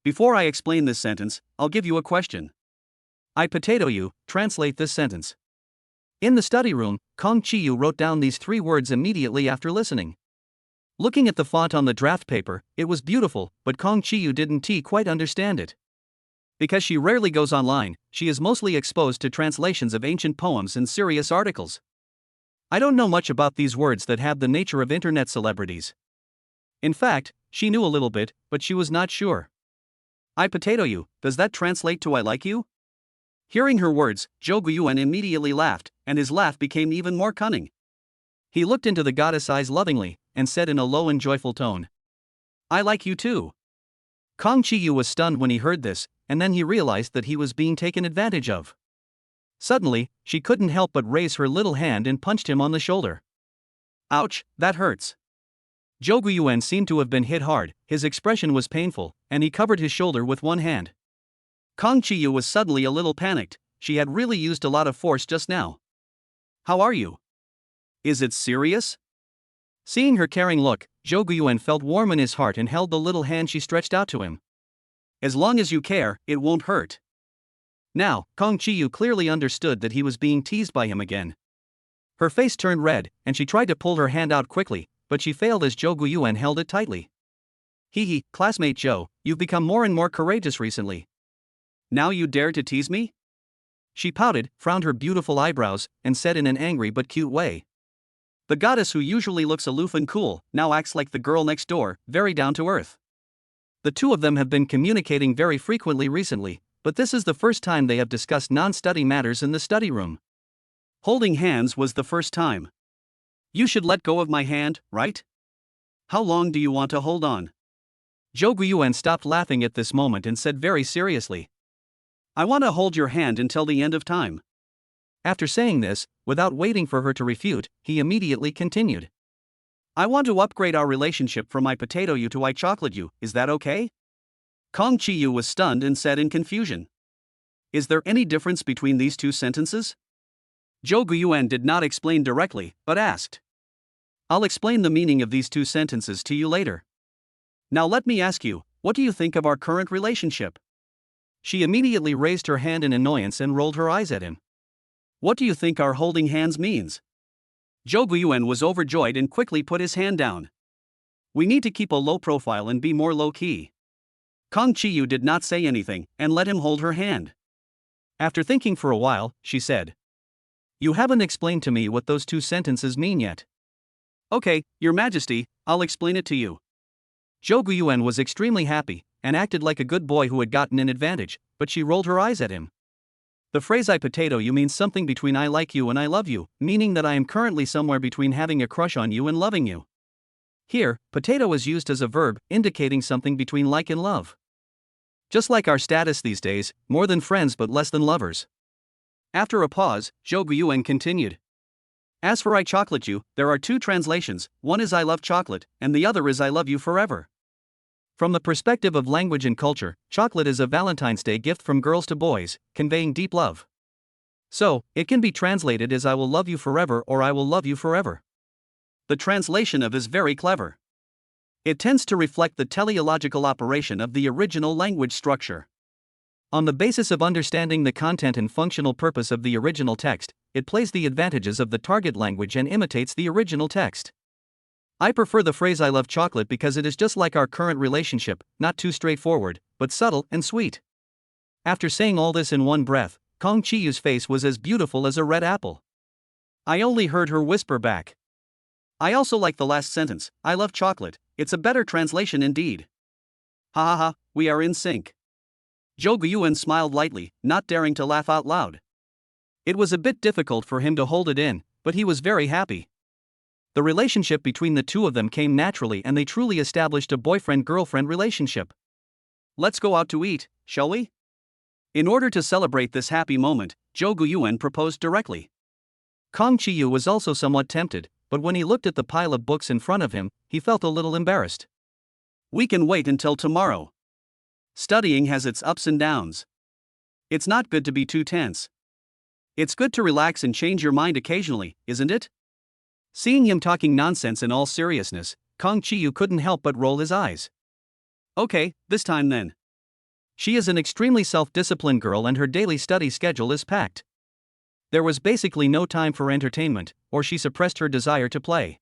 Before I explain this sentence, I'll give you a question. I potato you, translate this sentence. In the study room, Kong Chiyu wrote down these 3 words immediately after listening. Looking at the font on the draft paper, it was beautiful, but Kong Chiyu didn't quite understand it. Because she rarely goes online, she is mostly exposed to translations of ancient poems and serious articles. I don't know much about these words that have the nature of internet celebrities. In fact, she knew a little bit, but she was not sure. I potato you, does that translate to I like you? Hearing her words, Zhou Guiyuan immediately laughed, and his laugh became even more cunning. He looked into the goddess' eyes lovingly, and said in a low and joyful tone, I like you too. Kong Chiyu was stunned when he heard this, and then he realized that he was being taken advantage of. Suddenly, she couldn't help but raise her little hand and punched him on the shoulder. Ouch, that hurts. Zhou Guiyuan seemed to have been hit hard, his expression was painful, and he covered his shoulder with one hand. Kong Chiyu was suddenly a little panicked, she had really used a lot of force just now. How are you? Is it serious? Seeing her caring look, Zhou Guiyuan felt warm in his heart and held the little hand she stretched out to him. As long as you care, it won't hurt. Now, Kong Chiyu clearly understood that he was being teased by him again. Her face turned red, and she tried to pull her hand out quickly, but she failed as Zhou Guiyuan held it tightly. Hee, classmate Zhou, you've become more and more courageous recently. Now you dare to tease me? She pouted, frowned her beautiful eyebrows, and said in an angry but cute way. The goddess who usually looks aloof and cool, now acts like the girl next door, very down to earth. The two of them have been communicating very frequently recently, but this is the first time they have discussed non-study matters in the study room. Holding hands was the first time. You should let go of my hand, right? How long do you want to hold on? Zhou Guiyuan stopped laughing at this moment and said very seriously. I want to hold your hand until the end of time. After saying this, without waiting for her to refute, he immediately continued. I want to upgrade our relationship from I potato you to I chocolate you, is that okay? Kong Chiyu was stunned and said in confusion. Is there any difference between these two sentences? Zhou Guiyuan did not explain directly, but asked. I'll explain the meaning of these two sentences to you later. Now let me ask you, what do you think of our current relationship? She immediately raised her hand in annoyance and rolled her eyes at him. What do you think our holding hands means? Zhou Guiyuan was overjoyed and quickly put his hand down. We need to keep a low profile and be more low-key. Kong Chiyu did not say anything, and let him hold her hand. After thinking for a while, she said. You haven't explained to me what those two sentences mean yet. Okay, Your Majesty, I'll explain it to you. Zhou Guiyuan was extremely happy, and acted like a good boy who had gotten an advantage, but she rolled her eyes at him. The phrase I potato you means something between I like you and I love you, meaning that I am currently somewhere between having a crush on you and loving you. Here, potato is used as a verb, indicating something between like and love. Just like our status these days, more than friends but less than lovers. After a pause, Zhou Guiyuan continued. As for I chocolate you, there are two translations, one is I love chocolate, and the other is I love you forever. From the perspective of language and culture, chocolate is a Valentine's Day gift from girls to boys, conveying deep love. So, it can be translated as I will love you forever or I will love you forever. The translation of is very clever. It tends to reflect the teleological operation of the original language structure. On the basis of understanding the content and functional purpose of the original text, it plays the advantages of the target language and imitates the original text. I prefer the phrase I love chocolate because it is just like our current relationship, not too straightforward, but subtle and sweet. After saying all this in one breath, Kong Chiyu's face was as beautiful as a red apple. I only heard her whisper back. I also like the last sentence, I love chocolate, it's a better translation indeed. Ha ha ha, we are in sync. Zhou Guiyuan smiled lightly, not daring to laugh out loud. It was a bit difficult for him to hold it in, but he was very happy. The relationship between the two of them came naturally and they truly established a boyfriend-girlfriend relationship. Let's go out to eat, shall we? In order to celebrate this happy moment, Zhou Guiyuan proposed directly. Kong Chiyu was also somewhat tempted, but when he looked at the pile of books in front of him, he felt a little embarrassed. We can wait until tomorrow. Studying has its ups and downs. It's not good to be too tense. It's good to relax and change your mind occasionally, isn't it? Seeing him talking nonsense in all seriousness, Kong Chiyu couldn't help but roll his eyes. Okay, this time then. She is an extremely self-disciplined girl and her daily study schedule is packed. There was basically no time for entertainment, or she suppressed her desire to play.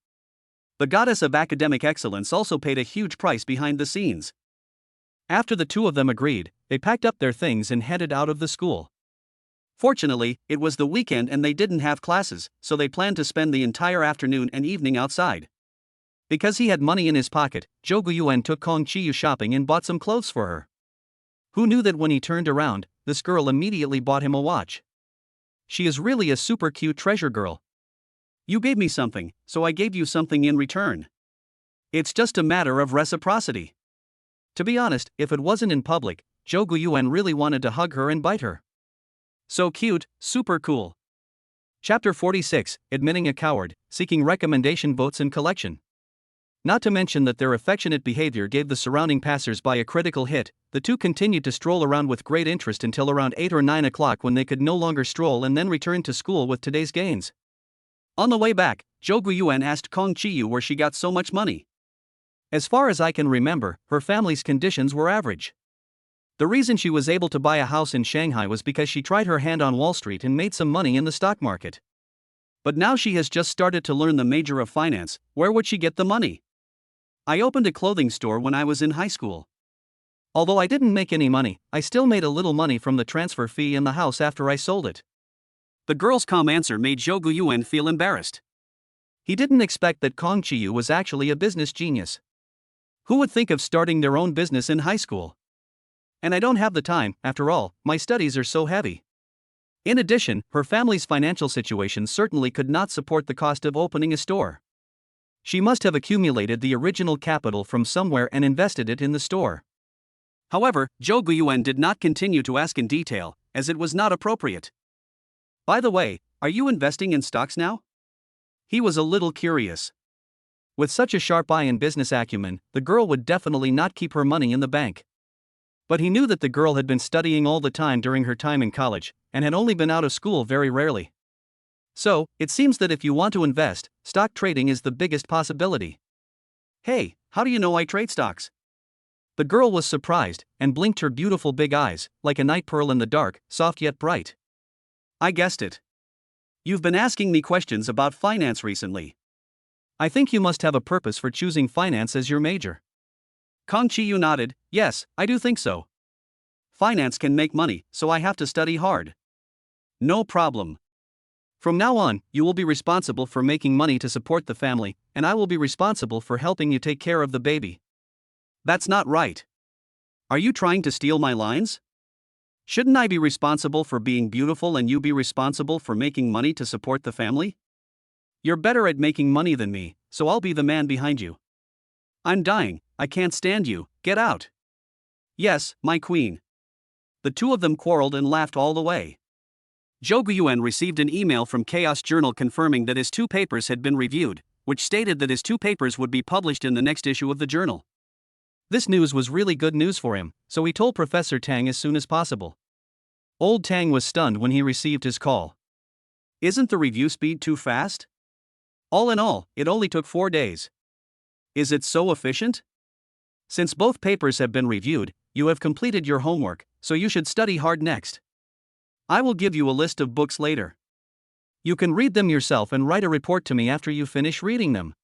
The goddess of academic excellence also paid a huge price behind the scenes. After the two of them agreed, they packed up their things and headed out of the school. Fortunately, it was the weekend and they didn't have classes, so they planned to spend the entire afternoon and evening outside. Because he had money in his pocket, Jouan took Kong Chiyu shopping and bought some clothes for her. Who knew that when he turned around, this girl immediately bought him a watch. She is really a super cute treasure girl. You gave me something, so I gave you something in return. It's just a matter of reciprocity. To be honest, if it wasn't in public, Jouan really wanted to hug her and bite her. So cute, super cool. Chapter 46, Admitting a Coward, Seeking Recommendation Votes and Collection. Not to mention that their affectionate behavior gave the surrounding passers-by a critical hit, the two continued to stroll around with great interest until around 8 or 9 o'clock when they could no longer stroll and then returned to school with today's gains. On the way back, Jouan asked Kong Chiyu where she got so much money. As far as I can remember, her family's conditions were average. The reason she was able to buy a house in Shanghai was because she tried her hand on Wall Street and made some money in the stock market. But now she has just started to learn the major of finance. Where would she get the money? I opened a clothing store when I was in high school. Although I didn't make any money, I still made a little money from the transfer fee in the house after I sold it. The girl's calm answer made Jouan feel embarrassed. He didn't expect that Kong Chiyu was actually a business genius. Who would think of starting their own business in high school? And I don't have the time, after all, my studies are so heavy. In addition, her family's financial situation certainly could not support the cost of opening a store. She must have accumulated the original capital from somewhere and invested it in the store. However, Jouan did not continue to ask in detail, as it was not appropriate. By the way, are you investing in stocks now? He was a little curious. With such a sharp eye and business acumen, the girl would definitely not keep her money in the bank. But he knew that the girl had been studying all the time during her time in college, and had only been out of school very rarely. So, it seems that if you want to invest, stock trading is the biggest possibility. Hey, how do you know I trade stocks? The girl was surprised, and blinked her beautiful big eyes, like a night pearl in the dark, soft yet bright. I guessed it. You've been asking me questions about finance recently. I think you must have a purpose for choosing finance as your major. Kong Chiyu nodded. Yes, I do think so. Finance can make money, so I have to study hard. No problem. From now on, you will be responsible for making money to support the family, and I will be responsible for helping you take care of the baby. That's not right. Are you trying to steal my lines? Shouldn't I be responsible for being beautiful and you be responsible for making money to support the family? You're better at making money than me, so I'll be the man behind you. I'm dying, I can't stand you, get out. Yes, my queen. The two of them quarreled and laughed all the way. Jouan received an email from Chaos Journal confirming that his 2 papers had been reviewed, which stated that his 2 papers would be published in the next issue of the journal. This news was really good news for him, so he told Professor Tang as soon as possible. Old Tang was stunned when he received his call. Isn't the review speed too fast? All in all, it only took 4 days. Is it so efficient? Since both papers have been reviewed, you have completed your homework, so you should study hard next. I will give you a list of books later. You can read them yourself and write a report to me after you finish reading them.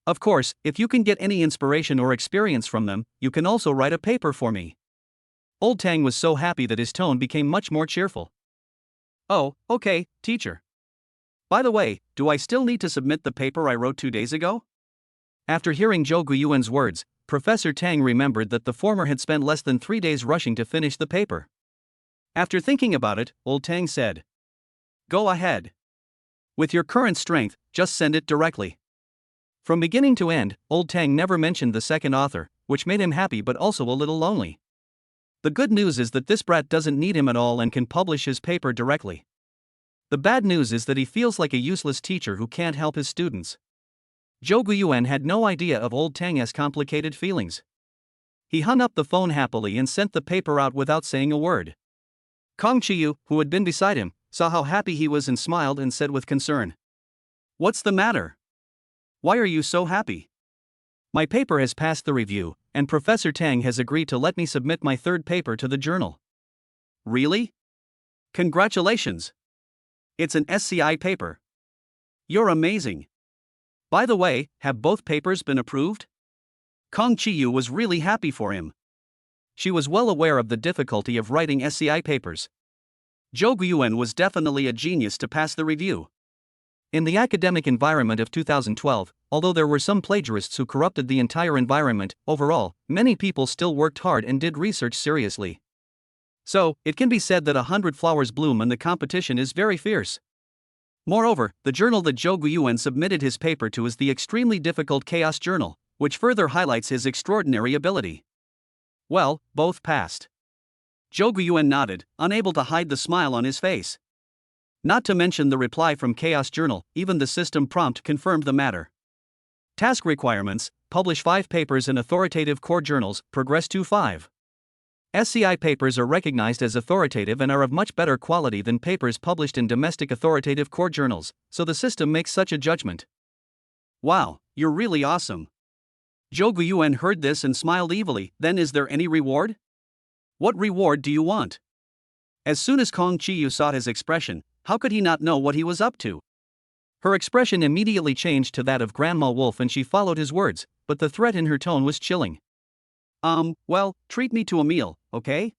Of course, if you can get any inspiration or experience from them, you can also write a paper for me. Old Tang was so happy that his tone became much more cheerful. Oh, okay, teacher. By the way, do I still need to submit the paper I wrote 2 days ago? After hearing Jouan's words, Professor Tang remembered that the former had spent less than 3 days rushing to finish the paper. After thinking about it, Old Tang said, Go ahead. With your current strength, just send it directly. From beginning to end, Old Tang never mentioned the second author, which made him happy but also a little lonely. The good news is that this brat doesn't need him at all and can publish his paper directly. The bad news is that he feels like a useless teacher who can't help his students. Jouan had no idea of Old Tang's complicated feelings. He hung up the phone happily and sent the paper out without saying a word. Kong Chiyu, who had been beside him, saw how happy he was and smiled and said with concern, What's the matter? Why are you so happy? My paper has passed the review, and Professor Tang has agreed to let me submit my 3rd paper to the journal. Really? Congratulations! It's an SCI paper. You're amazing. By the way, have both papers been approved? Kong Chi-yu was really happy for him. She was well aware of the difficulty of writing SCI papers. Zhou Guiyuan was definitely a genius to pass the review. In the academic environment of 2012, although there were some plagiarists who corrupted the entire environment, overall, many people still worked hard and did research seriously. So, it can be said that 100 flowers bloom and the competition is very fierce. Moreover, the journal that Zhou Guiyuan submitted his paper to is the extremely difficult Chaos Journal, which further highlights his extraordinary ability. Well, both passed. Zhou Guiyuan nodded, unable to hide the smile on his face. Not to mention the reply from Chaos Journal, even the system prompt confirmed the matter. Task requirements: publish 5 papers in authoritative core journals, progress to 5. SCI papers are recognized as authoritative and are of much better quality than papers published in domestic authoritative core journals, so the system makes such a judgment. Wow, you're really awesome. Zhou Guiyuan heard this and smiled evilly. Then is there any reward? What reward do you want? As soon as Kong Chi-yu saw his expression, how could he not know what he was up to? Her expression immediately changed to that of Grandma Wolf and she followed his words, but the threat in her tone was chilling. Well, treat me to a meal, okay?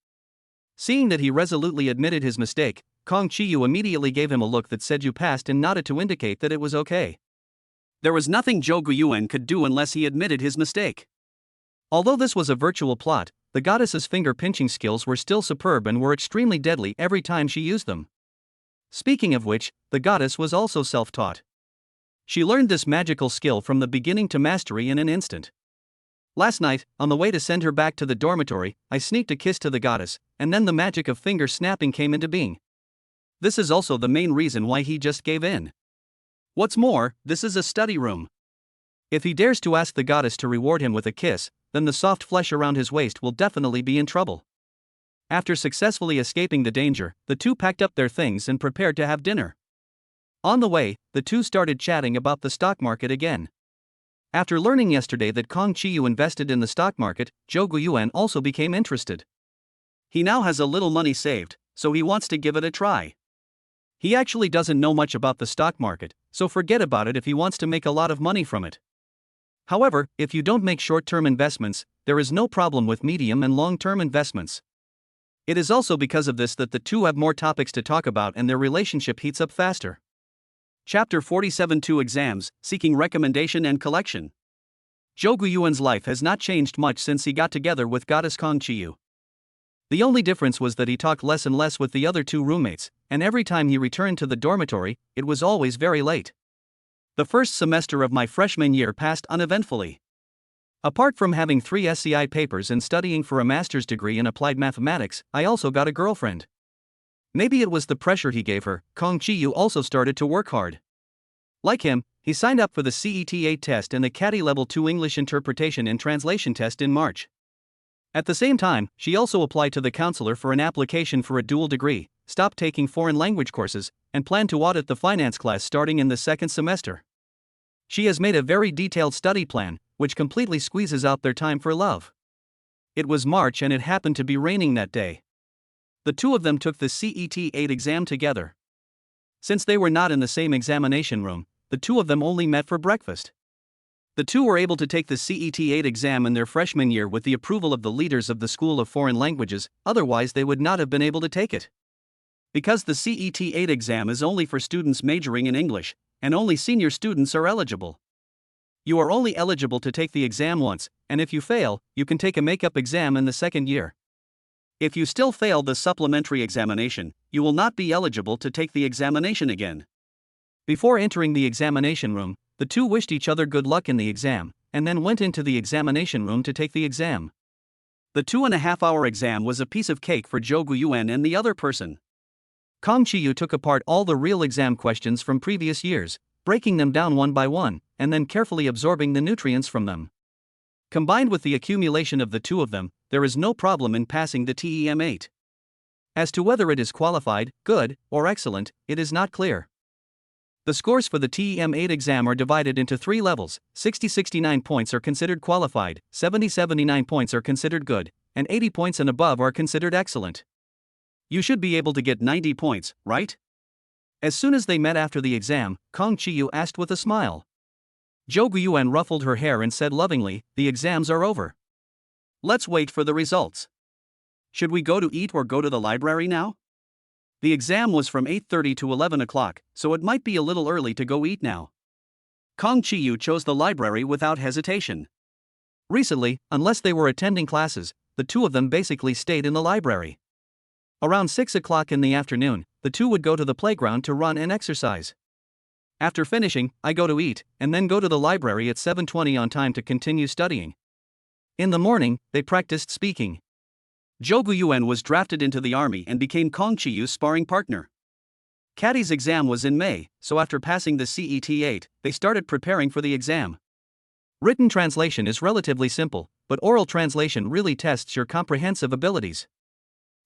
Seeing that he resolutely admitted his mistake, Kong Chi-yu immediately gave him a look that said you passed and nodded to indicate that it was okay. There was nothing Zhou Guiyuan could do unless he admitted his mistake. Although this was a virtual plot, the goddess's finger-pinching skills were still superb and were extremely deadly every time she used them. Speaking of which, the goddess was also self-taught. She learned this magical skill from the beginning to mastery in an instant. Last night, on the way to send her back to the dormitory, I sneaked a kiss to the goddess, and then the magic of finger snapping came into being. This is also the main reason why he just gave in. What's more, this is a study room. If he dares to ask the goddess to reward him with a kiss, then the soft flesh around his waist will definitely be in trouble. After successfully escaping the danger, the two packed up their things and prepared to have dinner. On the way, the two started chatting about the stock market again. After learning yesterday that Kong Chi-yu invested in the stock market, Zhou Guiyuan also became interested. He now has a little money saved, so he wants to give it a try. He actually doesn't know much about the stock market, so forget about it if he wants to make a lot of money from it. However, if you don't make short-term investments, there is no problem with medium and long-term investments. It is also because of this that the two have more topics to talk about and their relationship heats up faster. Chapter 47: 2 Exams, Seeking Recommendation and Collection. Zhou Guiyuan's life has not changed much since he got together with goddess Kong Chi-yu. The only difference was that he talked less and less with the other two roommates, and every time he returned to the dormitory, it was always very late. The first semester of my freshman year passed uneventfully. Apart from having 3 SCI papers and studying for a master's degree in applied mathematics, I also got a girlfriend. Maybe it was the pressure he gave her. Kong Chi-yu also started to work hard. Like him, he signed up for the CET-8 test and the CATI Level 2 English Interpretation and Translation test in March. At the same time, she also applied to the counselor for an application for a dual degree, stopped taking foreign language courses, and planned to audit the finance class starting in the second semester. She has made a very detailed study plan, which completely squeezes out their time for love. It was March and it happened to be raining that day. The two of them took the CET-8 exam together. Since they were not in the same examination room, the two of them only met for breakfast. The two were able to take the CET-8 exam in their freshman year with the approval of the leaders of the School of Foreign Languages, otherwise they would not have been able to take it. Because the CET-8 exam is only for students majoring in English, and only senior students are eligible. You are only eligible to take the exam once, and if you fail, you can take a makeup exam in the second year. If you still fail the supplementary examination, you will not be eligible to take the examination again. Before entering the examination room, the two wished each other good luck in the exam, and then went into the examination room to take the exam. The 2.5-hour exam was a piece of cake for Zhou Guiyuan and the other person. Kong Chi-yu took apart all the real exam questions from previous years, breaking them down one by one, and then carefully absorbing the nutrients from them. Combined with the accumulation of the two of them, there is no problem in passing the TEM-8. As to whether it is qualified, good, or excellent, it is not clear. The scores for the TEM-8 exam are divided into 3 levels. 60-69 points are considered qualified, 70-79 points are considered good, and 80 points and above are considered excellent. You should be able to get 90 points, right? As soon as they met after the exam, Kong Chi-yu asked with a smile. Zhou Guiyuan ruffled her hair and said lovingly, "The exams are over. Let's wait for the results. Should we go to eat or go to the library now?" The exam was from 8:30 to 11 o'clock, so it might be a little early to go eat now. Kong Chiyu chose the library without hesitation. Recently, unless they were attending classes, the two of them basically stayed in the library. Around 6 o'clock in the afternoon, the two would go to the playground to run and exercise. After finishing, I go to eat, and then go to the library at 7:20 on time to continue studying. In the morning, they practiced speaking. Zhou Guiyuan was drafted into the army and became Kong Chiyu's sparring partner. Caddy's exam was in May, so after passing the CET-8, they started preparing for the exam. Written translation is relatively simple, but oral translation really tests your comprehensive abilities.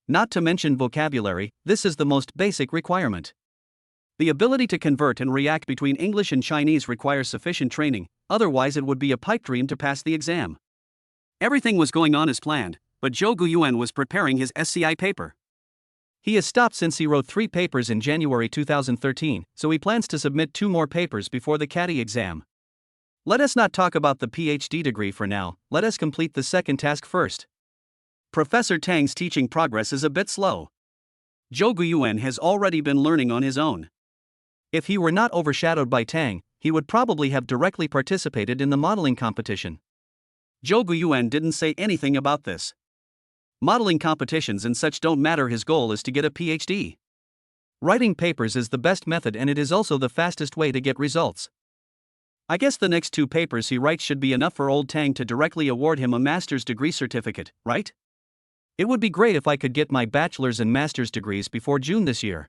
Not to mention vocabulary, this is the most basic requirement. The ability to convert and react between English and Chinese requires sufficient training, otherwise it would be a pipe dream to pass the exam. Everything was going on as planned, but Zhou Guiyuan was preparing his SCI paper. He has stopped since he wrote 3 papers in January 2013, so he plans to submit 2 more papers before the caddy exam. Let us not talk about the PhD degree for now, let us complete the second task first. Professor Tang's teaching progress is a bit slow. Zhou Guiyuan has already been learning on his own. If he were not overshadowed by Tang, he would probably have directly participated in the modeling competition. Zhou Guiyuan didn't say anything about this. Modeling competitions and such don't matter, his goal is to get a PhD. Writing papers is the best method and it is also the fastest way to get results. I guess the next 2 papers he writes should be enough for old Tang to directly award him a master's degree certificate, right? It would be great if I could get my bachelor's and master's degrees before June this year.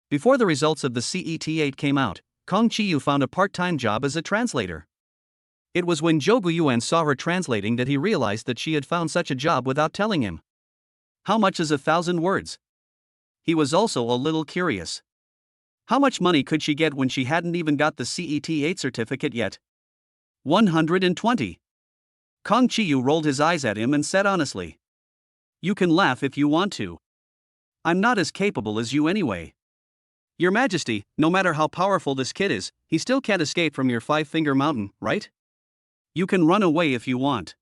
Before the results of the CET-8 came out, Kong Chiyu found a part-time job as a translator. It was when Zhou Guiyuan saw her translating that he realized that she had found such a job without telling him. How much is 1,000 words? He was also a little curious. How much money could she get when she hadn't even got the CET-8 certificate yet? 120. Kong Chiyu rolled his eyes at him and said honestly, "You can laugh if you want to. I'm not as capable as you anyway. Your Majesty, no matter how powerful this kid is, he still can't escape from your 5-finger mountain, right? You can run away if you want.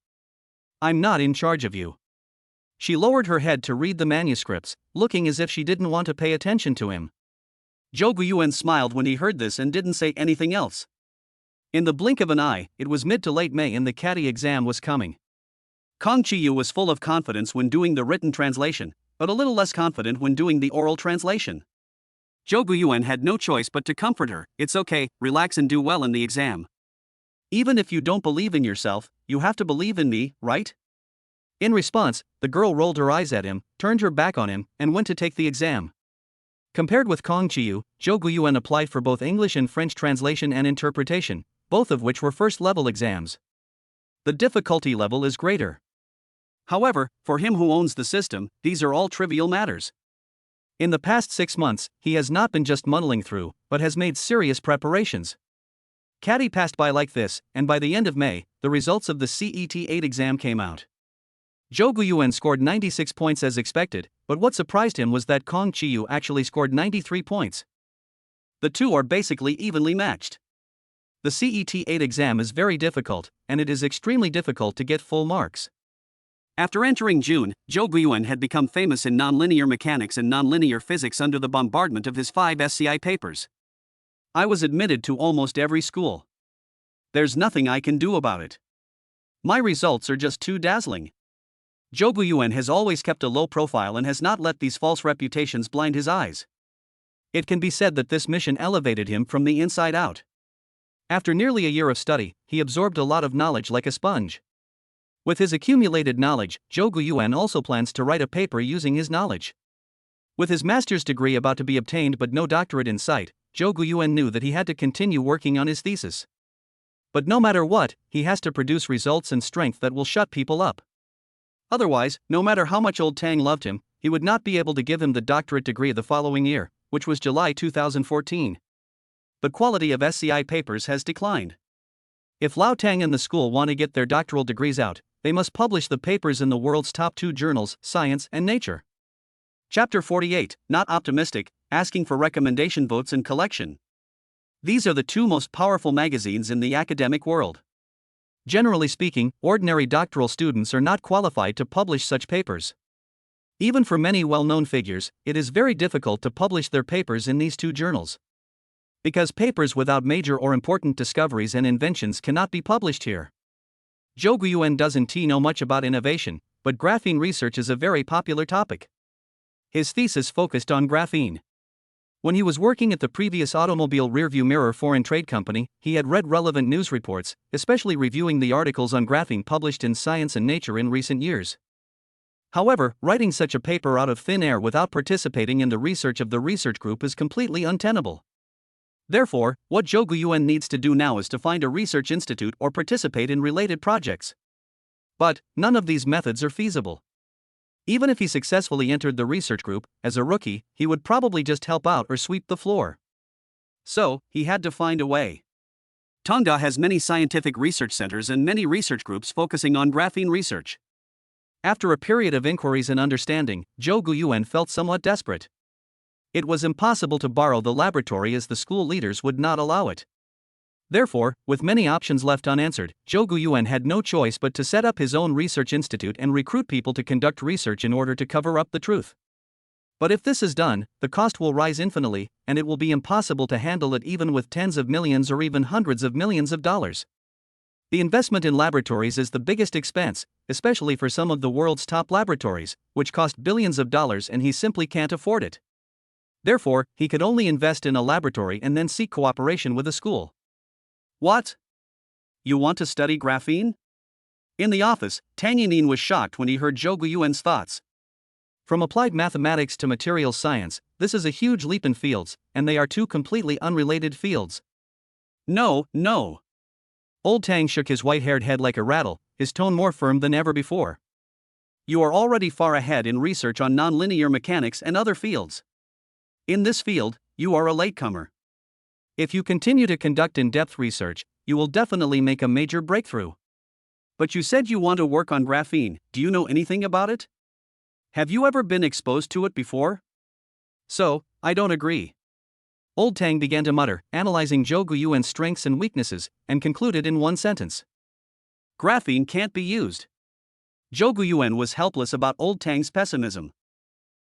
I'm not in charge of you." She lowered her head to read the manuscripts, looking as if she didn't want to pay attention to him. Zhou Guiyuan smiled when he heard this and didn't say anything else. In the blink of an eye, it was mid to late May and the caddy exam was coming. Kong Chiyu was full of confidence when doing the written translation, but a little less confident when doing the oral translation. Zhou Guiyuan had no choice but to comfort her. "It's okay, relax and do well in the exam. Even if you don't believe in yourself, you have to believe in me, right?" In response, the girl rolled her eyes at him, turned her back on him, and went to take the exam. Compared with Kong Chiyu, Zhou Guiyuan applied for both English and French translation and interpretation, both of which were first-level exams. The difficulty level is greater. However, for him who owns the system, these are all trivial matters. In the past 6 months, he has not been just muddling through, but has made serious preparations. Caddy passed by like this, and by the end of May, the results of the CET-8 exam came out. Zhou Guiyuan scored 96 points as expected, but what surprised him was that Kong Chiyu actually scored 93 points. The two are basically evenly matched. The CET-8 exam is very difficult, and it is extremely difficult to get full marks. After entering June, Zhou Guiyuan had become famous in nonlinear mechanics and nonlinear physics under the bombardment of his 5 SCI papers. "I was admitted to almost every school. There's nothing I can do about it. My results are just too dazzling." Zhou Guiyuan has always kept a low profile and has not let these false reputations blind his eyes. It can be said that this mission elevated him from the inside out. After nearly a year of study, he absorbed a lot of knowledge like a sponge. With his accumulated knowledge, Zhou Guiyuan also plans to write a paper using his knowledge. With his master's degree about to be obtained but no doctorate in sight, Zhou Guiyuan knew that he had to continue working on his thesis. But no matter what, he has to produce results and strength that will shut people up. Otherwise, no matter how much old Tang loved him, he would not be able to give him the doctorate degree the following year, which was July 2014. The quality of SCI papers has declined. If Lao Tang and the school want to get their doctoral degrees out, they must publish the papers in the world's top 2 journals, Science and Nature. Chapter 48, Not Optimistic, Asking for Recommendation Votes and Collection. These are the two most powerful magazines in the academic world. Generally speaking, ordinary doctoral students are not qualified to publish such papers. Even for many well-known figures, it is very difficult to publish their papers in these two journals. Because papers without major or important discoveries and inventions cannot be published here. Jouan doesn't know much about innovation, but graphene research is a very popular topic. His thesis focused on graphene. When he was working at the previous automobile rearview mirror foreign trade company, he had read relevant news reports, especially reviewing the articles on graphene published in Science and Nature in recent years. However, writing such a paper out of thin air without participating in the research of the research group is completely untenable. Therefore, what Jouan needs to do now is to find a research institute or participate in related projects. But none of these methods are feasible. Even if he successfully entered the research group, as a rookie, he would probably just help out or sweep the floor. So, he had to find a way. Tonga has many scientific research centers and many research groups focusing on graphene research. After a period of inquiries and understanding, Jouan felt somewhat desperate. It was impossible to borrow the laboratory as the school leaders would not allow it. Therefore, with many options left unanswered, Jouan had no choice but to set up his own research institute and recruit people to conduct research in order to cover up the truth. But if this is done, the cost will rise infinitely, and it will be impossible to handle it even with tens of millions or even hundreds of millions of dollars. The investment in laboratories is the biggest expense, especially for some of the world's top laboratories, which cost billions of dollars, and he simply can't afford it. Therefore, he could only invest in a laboratory and then seek cooperation with a school. What? You want to study graphene? In the office, Tang Yanin was shocked when he heard Jouan's thoughts. From applied mathematics to materials science, this is a huge leap in fields, and they are two completely unrelated fields. No. Old Tang shook his white-haired head like a rattle, his tone more firm than ever before. You are already far ahead in research on nonlinear mechanics and other fields. In this field, you are a latecomer. If you continue to conduct in-depth research, you will definitely make a major breakthrough. But you said you want to work on graphene. Do you know anything about it? Have you ever been exposed to it before? So, I don't agree. Old Tang began to mutter, analyzing Jouan's strengths and weaknesses, and concluded in one sentence. Graphene can't be used. Jouan was helpless about Old Tang's pessimism.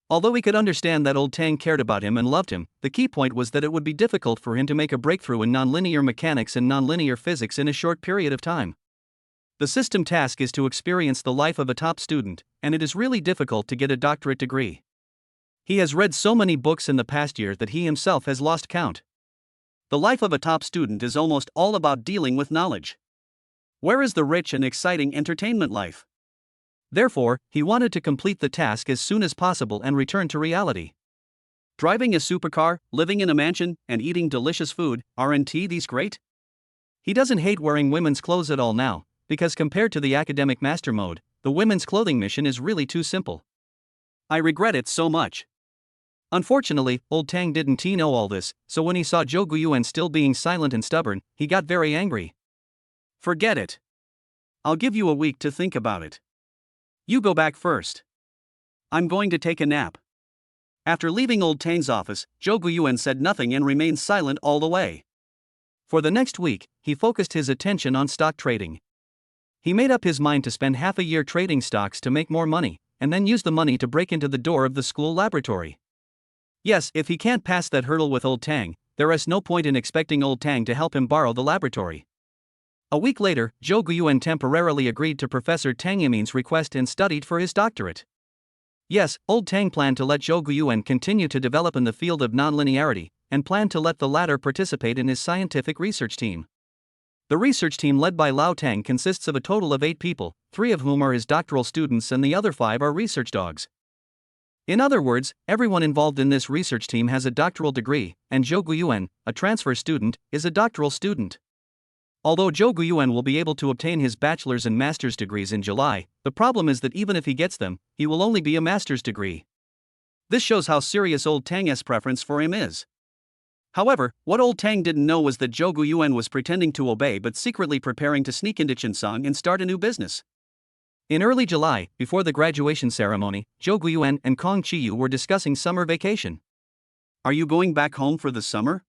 Although he could understand that Old Tang cared about him and loved him, the key point was that it would be difficult for him to make a breakthrough in nonlinear mechanics and nonlinear physics in a short period of time. The system task is to experience the life of a top student, and it is really difficult to get a doctorate degree. He has read so many books in the past year that he himself has lost count. The life of a top student is almost all about dealing with knowledge. Where is the rich and exciting entertainment life? Therefore, he wanted to complete the task as soon as possible and return to reality. Driving a supercar, living in a mansion, and eating delicious food, aren't these great? He doesn't hate wearing women's clothes at all now, because compared to the academic master mode, the women's clothing mission is really too simple. I regret it so much. Unfortunately, Old Tang didn't know all this, so when he saw Jouan still being silent and stubborn, he got very angry. Forget it. I'll give you a week to think about it. You go back first. I'm going to take a nap. After leaving Old Tang's office, Jouan said nothing and remained silent all the way. For the next week, he focused his attention on stock trading. He made up his mind to spend half a year trading stocks to make more money, and then use the money to break into the door of the school laboratory. Yes, if he can't pass that hurdle with Old Tang, there is no point in expecting Old Tang to help him borrow the laboratory. A week later, Jouan temporarily agreed to Professor Tang Yamin's request and studied for his doctorate. Yes, Old Tang planned to let Jouan continue to develop in the field of nonlinearity, and planned to let the latter participate in his scientific research team. The research team led by Lao Tang consists of a total of 8 people, 3 of whom are his doctoral students and the other 5 are research dogs. In other words, everyone involved in this research team has a doctoral degree, and Jouan, a transfer student, is a doctoral student. Although Jouan will be able to obtain his bachelor's and master's degrees in July, the problem is that even if he gets them, he will only be a master's degree. This shows how serious Old Tang's preference for him is. However, what Old Tang didn't know was that Jouan was pretending to obey but secretly preparing to sneak into Chinsong and start a new business. In early July, before the graduation ceremony, Jouan and Kong Chiyu were discussing summer vacation. Are you going back home for the summer?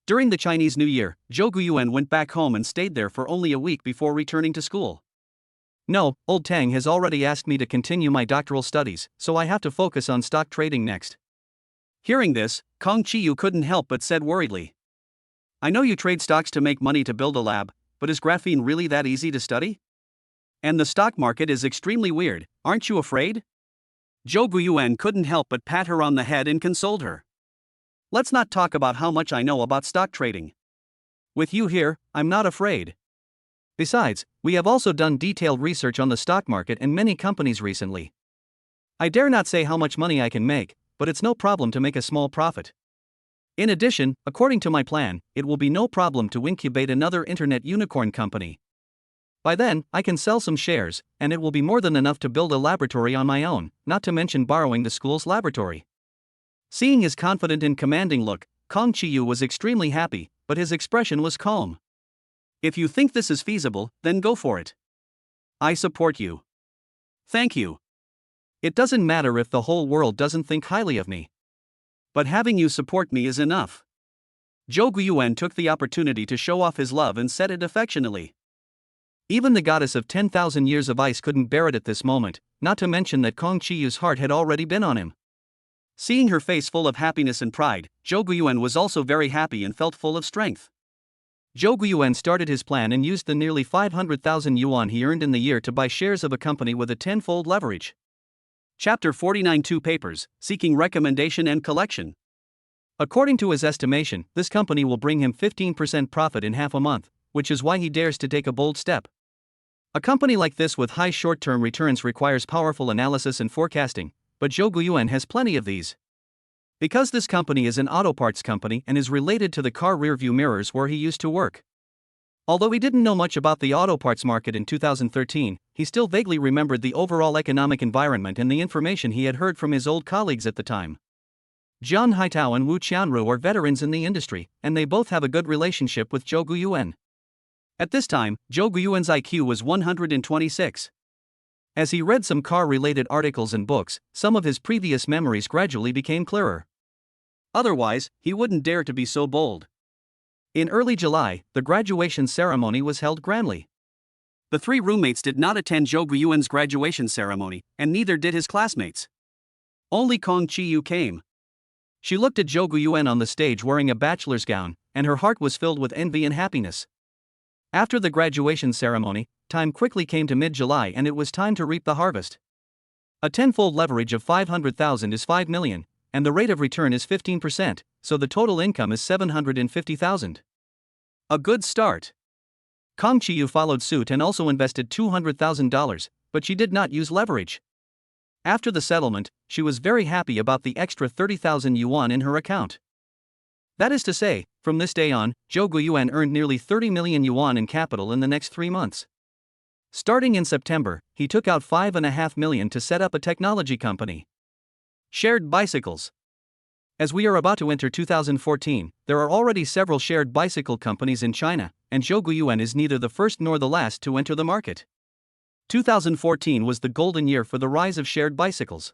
During the Chinese New Year, Zhou Guiyuan went back home and stayed there for only a week before returning to school. No, old Tang has already asked me to continue my doctoral studies, so I have to focus on stock trading next. Hearing this, Kong Qiyu couldn't help but said worriedly. I know you trade stocks to make money to build a lab, but is graphene really that easy to study? And the stock market is extremely weird, aren't you afraid? Zhou Guiyuan couldn't help but pat her on the head and consoled her. Let's not talk about how much I know about stock trading. With you here, I'm not afraid. Besides, we have also done detailed research on the stock market and many companies recently. I dare not say how much money I can make, but it's no problem to make a small profit. In addition, according to my plan, it will be no problem to incubate another internet unicorn company. By then, I can sell some shares, and it will be more than enough to build a laboratory on my own, not to mention borrowing the school's laboratory. Seeing his confident and commanding look, Kong Qiyu was extremely happy, but his expression was calm. If you think this is feasible, then go for it. I support you. Thank you. It doesn't matter if the whole world doesn't think highly of me. But having you support me is enough. Zhou Guiyuan took the opportunity to show off his love and said it affectionately. Even the goddess of 10,000 years of ice couldn't bear it at this moment, not to mention that Kong Qiyu's heart had already been on him. Seeing her face full of happiness and pride, Zhou Guiyuan was also very happy and felt full of strength. Zhou Guiyuan started his plan and used the nearly 500,000 yuan he earned in the year to buy shares of a company with a tenfold leverage. Chapter 49 Two Papers, Seeking Recommendation and Collection. According to his estimation, this company will bring him 15% profit in half a month, which is why he dares to take a bold step. A company like this with high short-term returns requires powerful analysis and forecasting, but Zhou Guiyuan has plenty of these. Because this company is an auto parts company and is related to the car rearview mirrors where he used to work. Although he didn't know much about the auto parts market in 2013, he still vaguely remembered the overall economic environment and the information he had heard from his old colleagues at the time. Jian Haitao and Wu Qianru are veterans in the industry, and they both have a good relationship with Zhou Guiyuan. At this time, Zhou Guiyuan's IQ was 126. As he read some car-related articles and books, some of his previous memories gradually became clearer. Otherwise, he wouldn't dare to be so bold. In early July, the graduation ceremony was held grandly. The three roommates did not attend Zhou Guiyuan's graduation ceremony, and neither did his classmates. Only Kong Qiyu came. She looked at Zhou Guiyuan on the stage wearing a bachelor's gown, and her heart was filled with envy and happiness. After the graduation ceremony, time quickly came to mid-July and it was time to reap the harvest. A tenfold leverage of 500,000 is 5 million, and the rate of return is 15%, so the total income is 750,000. A good start. Kong Qiyu followed suit and also invested $200,000, but she did not use leverage. After the settlement, she was very happy about the extra 30,000 yuan in her account. That is to say, from this day on, Zhou Guiyuan earned nearly 30 million yuan in capital in the next 3 months. Starting in September, he took out 5.5 million to set up a technology company. Shared bicycles. As we are about to enter 2014, there are already several shared bicycle companies in China, and Zhou Guiyuan is neither the first nor the last to enter the market. 2014 was the golden year for the rise of shared bicycles.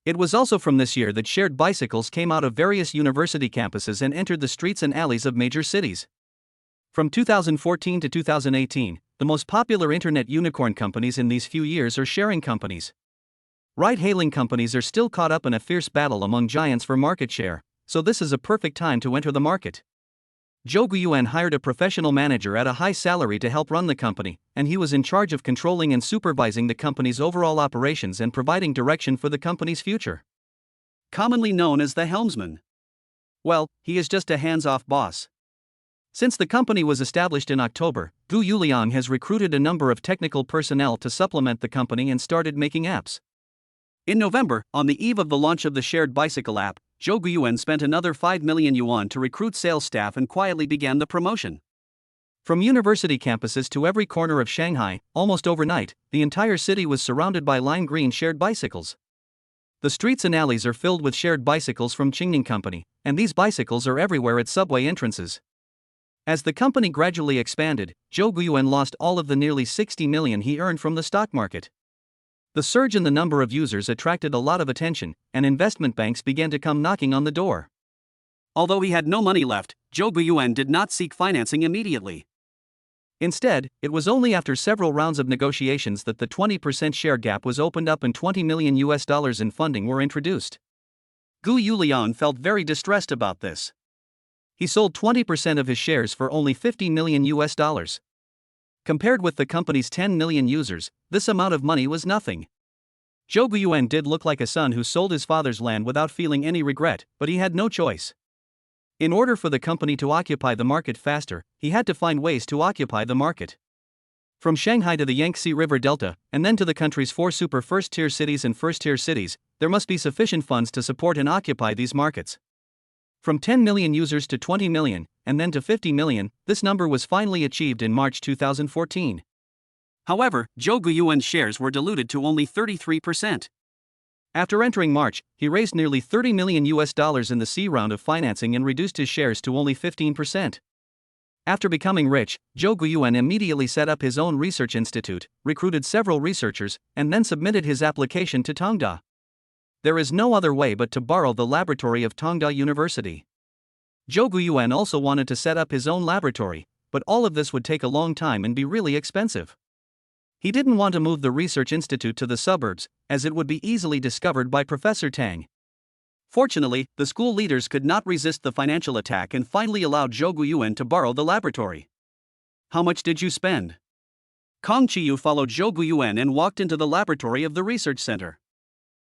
It was also from this year that shared bicycles came out of various university campuses and entered the streets and alleys of major cities. From 2014 to 2018, the most popular internet unicorn companies in these few years are sharing companies. Ride-hailing companies are still caught up in a fierce battle among giants for market share, so this is a perfect time to enter the market. Zhou Guiyuan hired a professional manager at a high salary to help run the company, and he was in charge of controlling and supervising the company's overall operations and providing direction for the company's future. Commonly known as the helmsman. Well, he is just a hands-off boss. Since the company was established in October, Gu Yuliang has recruited a number of technical personnel to supplement the company and started making apps. In November, on the eve of the launch of the shared bicycle app, Zhou Guiyuan spent another 5 million yuan to recruit sales staff and quietly began the promotion. From university campuses to every corner of Shanghai, almost overnight, the entire city was surrounded by lime green shared bicycles. The streets and alleys are filled with shared bicycles from Qingning Company, and these bicycles are everywhere at subway entrances. As the company gradually expanded, Zhou Guiyuan lost all of the nearly 60 million he earned from the stock market. The surge in the number of users attracted a lot of attention, and investment banks began to come knocking on the door. Although he had no money left, Zhou Guiyuan did not seek financing immediately. Instead, it was only after several rounds of negotiations that the 20% share gap was opened up and $20 million in funding were introduced. Gu Yulian felt very distressed about this. He sold 20% of his shares for only $50 million. Compared with the company's 10 million users, this amount of money was nothing. Zhou Guiyuan did look like a son who sold his father's land without feeling any regret, but he had no choice. In order for the company to occupy the market faster, he had to find ways to occupy the market. From Shanghai to the Yangtze River Delta, and then to the country's 4 super first-tier cities and first-tier cities, there must be sufficient funds to support and occupy these markets. From 10 million users to 20 million, and then to 50 million, this number was finally achieved in March 2014. However, Zhou Guiyuan's shares were diluted to only 33%. After entering March, he raised nearly $30 million in the C round of financing and reduced his shares to only 15%. After becoming rich, Zhou Guiyuan immediately set up his own research institute, recruited several researchers, and then submitted his application to Tongda. There is no other way but to borrow the laboratory of Tongda University. Zhou Guiyuan also wanted to set up his own laboratory, but all of this would take a long time and be really expensive. He didn't want to move the research institute to the suburbs, as it would be easily discovered by Professor Tang. Fortunately, the school leaders could not resist the financial attack and finally allowed Zhou Guiyuan to borrow the laboratory. How much did you spend? Kong Qiyu followed Zhou Guiyuan and walked into the laboratory of the research center.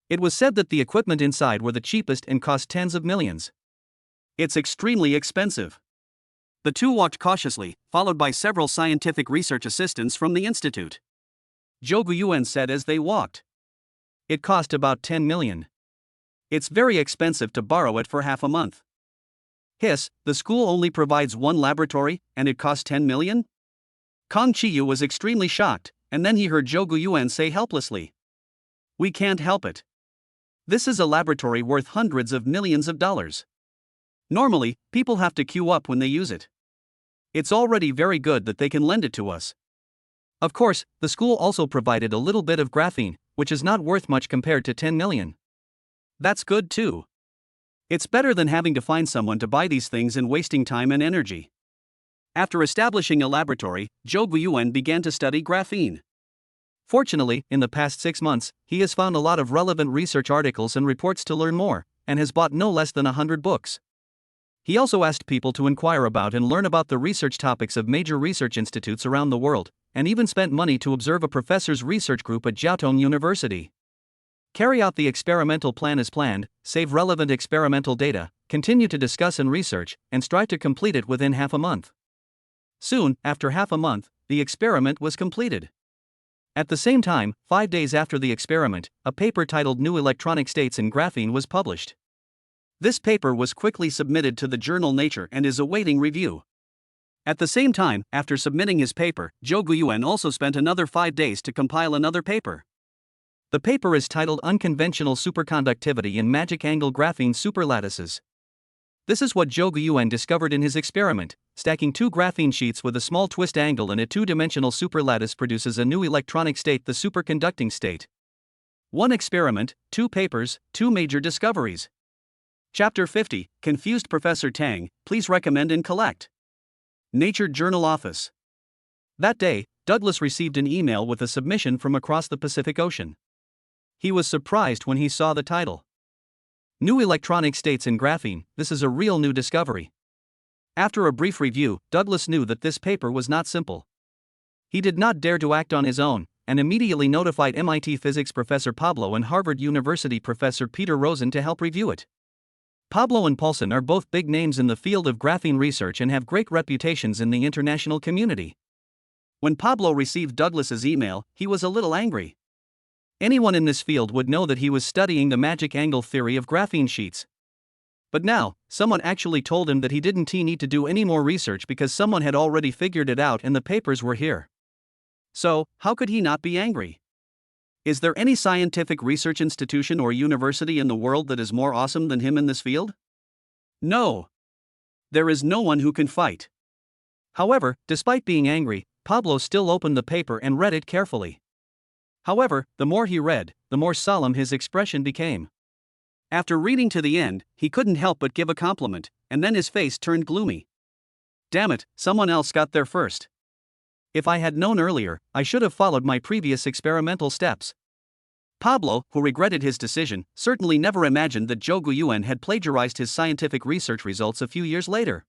It was said that the equipment inside were the cheapest and cost tens of millions. It's extremely expensive. The two walked cautiously, followed by several scientific research assistants from the institute. Zhou Guiyuan said as they walked. It cost about 10 million. It's very expensive to borrow it for half a month. Hiss, the school only provides one laboratory, and it costs 10 million? Kong Qiyu was extremely shocked, and then he heard Zhou Guiyuan say helplessly. We can't help it. This is a laboratory worth hundreds of millions of dollars. Normally, people have to queue up when they use it. It's already very good that they can lend it to us. Of course, the school also provided a little bit of graphene, which is not worth much compared to 10 million. That's good too. It's better than having to find someone to buy these things and wasting time and energy. After establishing a laboratory, Zhou Guiyuan began to study graphene. Fortunately, in the past 6 months, he has found a lot of relevant research articles and reports to learn more, and has bought no less than 100 books. He also asked people to inquire about and learn about the research topics of major research institutes around the world, and even spent money to observe a professor's research group at Jiaotong University. Carry out the experimental plan as planned, save relevant experimental data, continue to discuss and research, and strive to complete it within half a month. Soon, after half a month, the experiment was completed. At the same time, 5 days after the experiment, a paper titled New Electronic States in Graphene was published. This paper was quickly submitted to the journal Nature and is awaiting review. At the same time, after submitting his paper, Zhou Guiyuan also spent another 5 days to compile another paper. The paper is titled Unconventional Superconductivity in Magic Angle Graphene Superlattices. This is what Zhou Guiyuan discovered in his experiment. Stacking 2 graphene sheets with a small twist angle in a 2-dimensional superlattice produces a new electronic state, the superconducting state. 1 experiment, 2 papers, 2 major discoveries. Chapter 50, Confused Professor Tang, please recommend and collect. Nature Journal Office. That day, Douglas received an email with a submission from across the Pacific Ocean. He was surprised when he saw the title. New Electronic States in Graphene, this is a real new discovery. After a brief review, Douglas knew that this paper was not simple. He did not dare to act on his own, and immediately notified MIT physics professor Pablo and Harvard University professor Peter Rosen to help review it. Pablo and Paulson are both big names in the field of graphene research and have great reputations in the international community. When Pablo received Douglas's email, he was a little angry. Anyone in this field would know that he was studying the magic angle theory of graphene sheets. But now, someone actually told him that he didn't need to do any more research because someone had already figured it out and the papers were here. So, how could he not be angry? Is there any scientific research institution or university in the world that is more awesome than him in this field? No. There is no one who can fight. However, despite being angry, Pablo still opened the paper and read it carefully. However, the more he read, the more solemn his expression became. After reading to the end, he couldn't help but give a compliment, and then his face turned gloomy. Damn it, someone else got there first. If I had known earlier, I should have followed my previous experimental steps. Pablo, who regretted his decision, certainly never imagined that Zhou Guiyuan had plagiarized his scientific research results a few years later.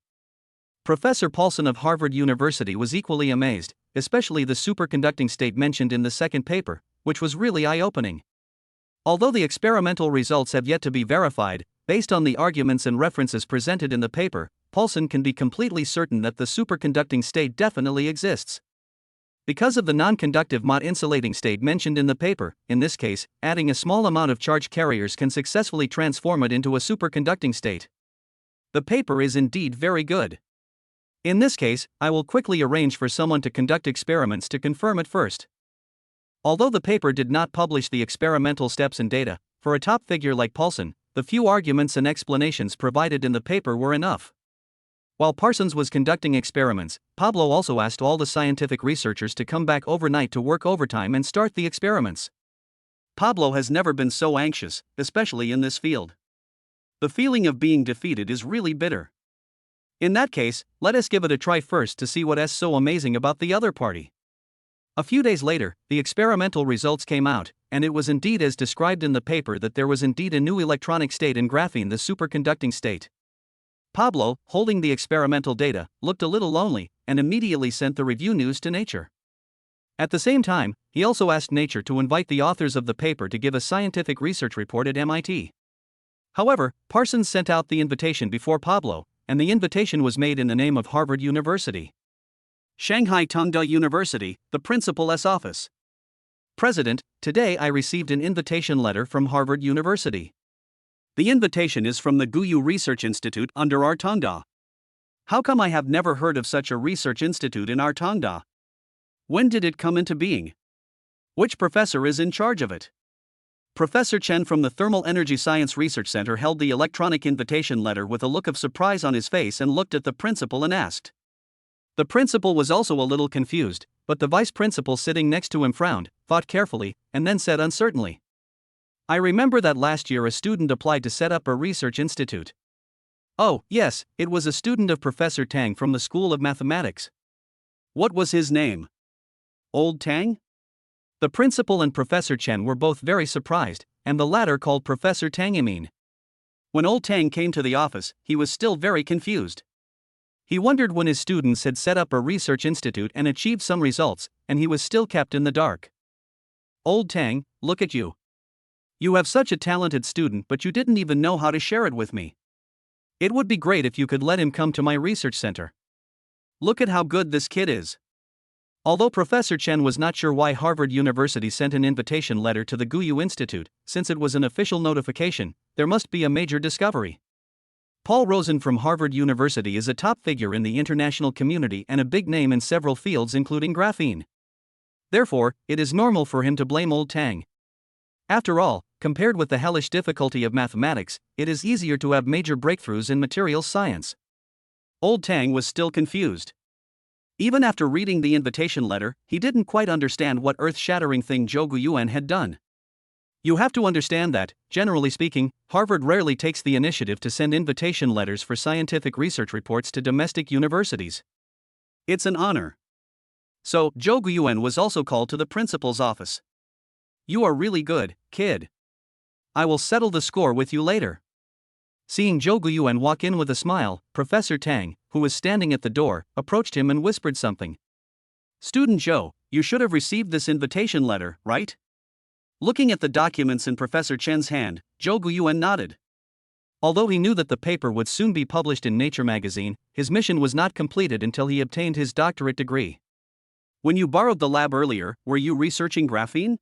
Professor Paulson of Harvard University was equally amazed, especially the superconducting state mentioned in the second paper, which was really eye-opening. Although the experimental results have yet to be verified, based on the arguments and references presented in the paper, Paulson can be completely certain that the superconducting state definitely exists. Because of the non-conductive Mott insulating state mentioned in the paper, in this case, adding a small amount of charge carriers can successfully transform it into a superconducting state. The paper is indeed very good. In this case, I will quickly arrange for someone to conduct experiments to confirm it first. Although the paper did not publish the experimental steps and data, for a top figure like Paulson, the few arguments and explanations provided in the paper were enough. While Parsons was conducting experiments, Pablo also asked all the scientific researchers to come back overnight to work overtime and start the experiments. Pablo has never been so anxious, especially in this field. The feeling of being defeated is really bitter. In that case, let us give it a try first to see what's so amazing about the other party. A few days later, the experimental results came out, and it was indeed as described in the paper that there was indeed a new electronic state in graphene, the superconducting state. Pablo, holding the experimental data, looked a little lonely, and immediately sent the review news to Nature. At the same time, he also asked Nature to invite the authors of the paper to give a scientific research report at MIT. However, Parsons sent out the invitation before Pablo, and the invitation was made in the name of Harvard University. Shanghai Tongda University, the principal's office. President, today I received an invitation letter from Harvard University. The invitation is from the Guyu Research Institute under our Tongda. How come I have never heard of such a research institute in our Tongda? When did it come into being? Which professor is in charge of it? Professor Chen from the Thermal Energy Science Research Center held the electronic invitation letter with a look of surprise on his face and looked at the principal and asked. The principal was also a little confused, but the vice principal sitting next to him frowned, thought carefully, and then said uncertainly, I remember that last year a student applied to set up a research institute. Oh, yes, it was a student of Professor Tang from the School of Mathematics. What was his name? Old Tang? The principal and Professor Chen were both very surprised, and the latter called Professor Tang Amin. When Old Tang came to the office, he was still very confused. He wondered when his students had set up a research institute and achieved some results, and he was still kept in the dark. Old Tang, look at you. You have such a talented student, but you didn't even know how to share it with me. It would be great if you could let him come to my research center. Look at how good this kid is. Although Professor Chen was not sure why Harvard University sent an invitation letter to the Guyu Institute, since it was an official notification, there must be a major discovery. Paul Rosen from Harvard University is a top figure in the international community and a big name in several fields including graphene. Therefore, it is normal for him to blame Old Tang. After all, compared with the hellish difficulty of mathematics, it is easier to have major breakthroughs in materials science. Old Tang was still confused. Even after reading the invitation letter, he didn't quite understand what earth-shattering thing Zhou Guiyuan had done. You have to understand that, generally speaking, Harvard rarely takes the initiative to send invitation letters for scientific research reports to domestic universities. It's an honor. So, Zhou Guiyuan was also called to the principal's office. You are really good, kid. I will settle the score with you later. Seeing Zhou Guiyuan walk in with a smile, Professor Tang, who was standing at the door, approached him and whispered something. Student Zhou, you should have received this invitation letter, right? Looking at the documents in Professor Chen's hand, Zhou Guiyuan nodded. Although he knew that the paper would soon be published in Nature magazine, his mission was not completed until he obtained his doctorate degree. When you borrowed the lab earlier, were you researching graphene?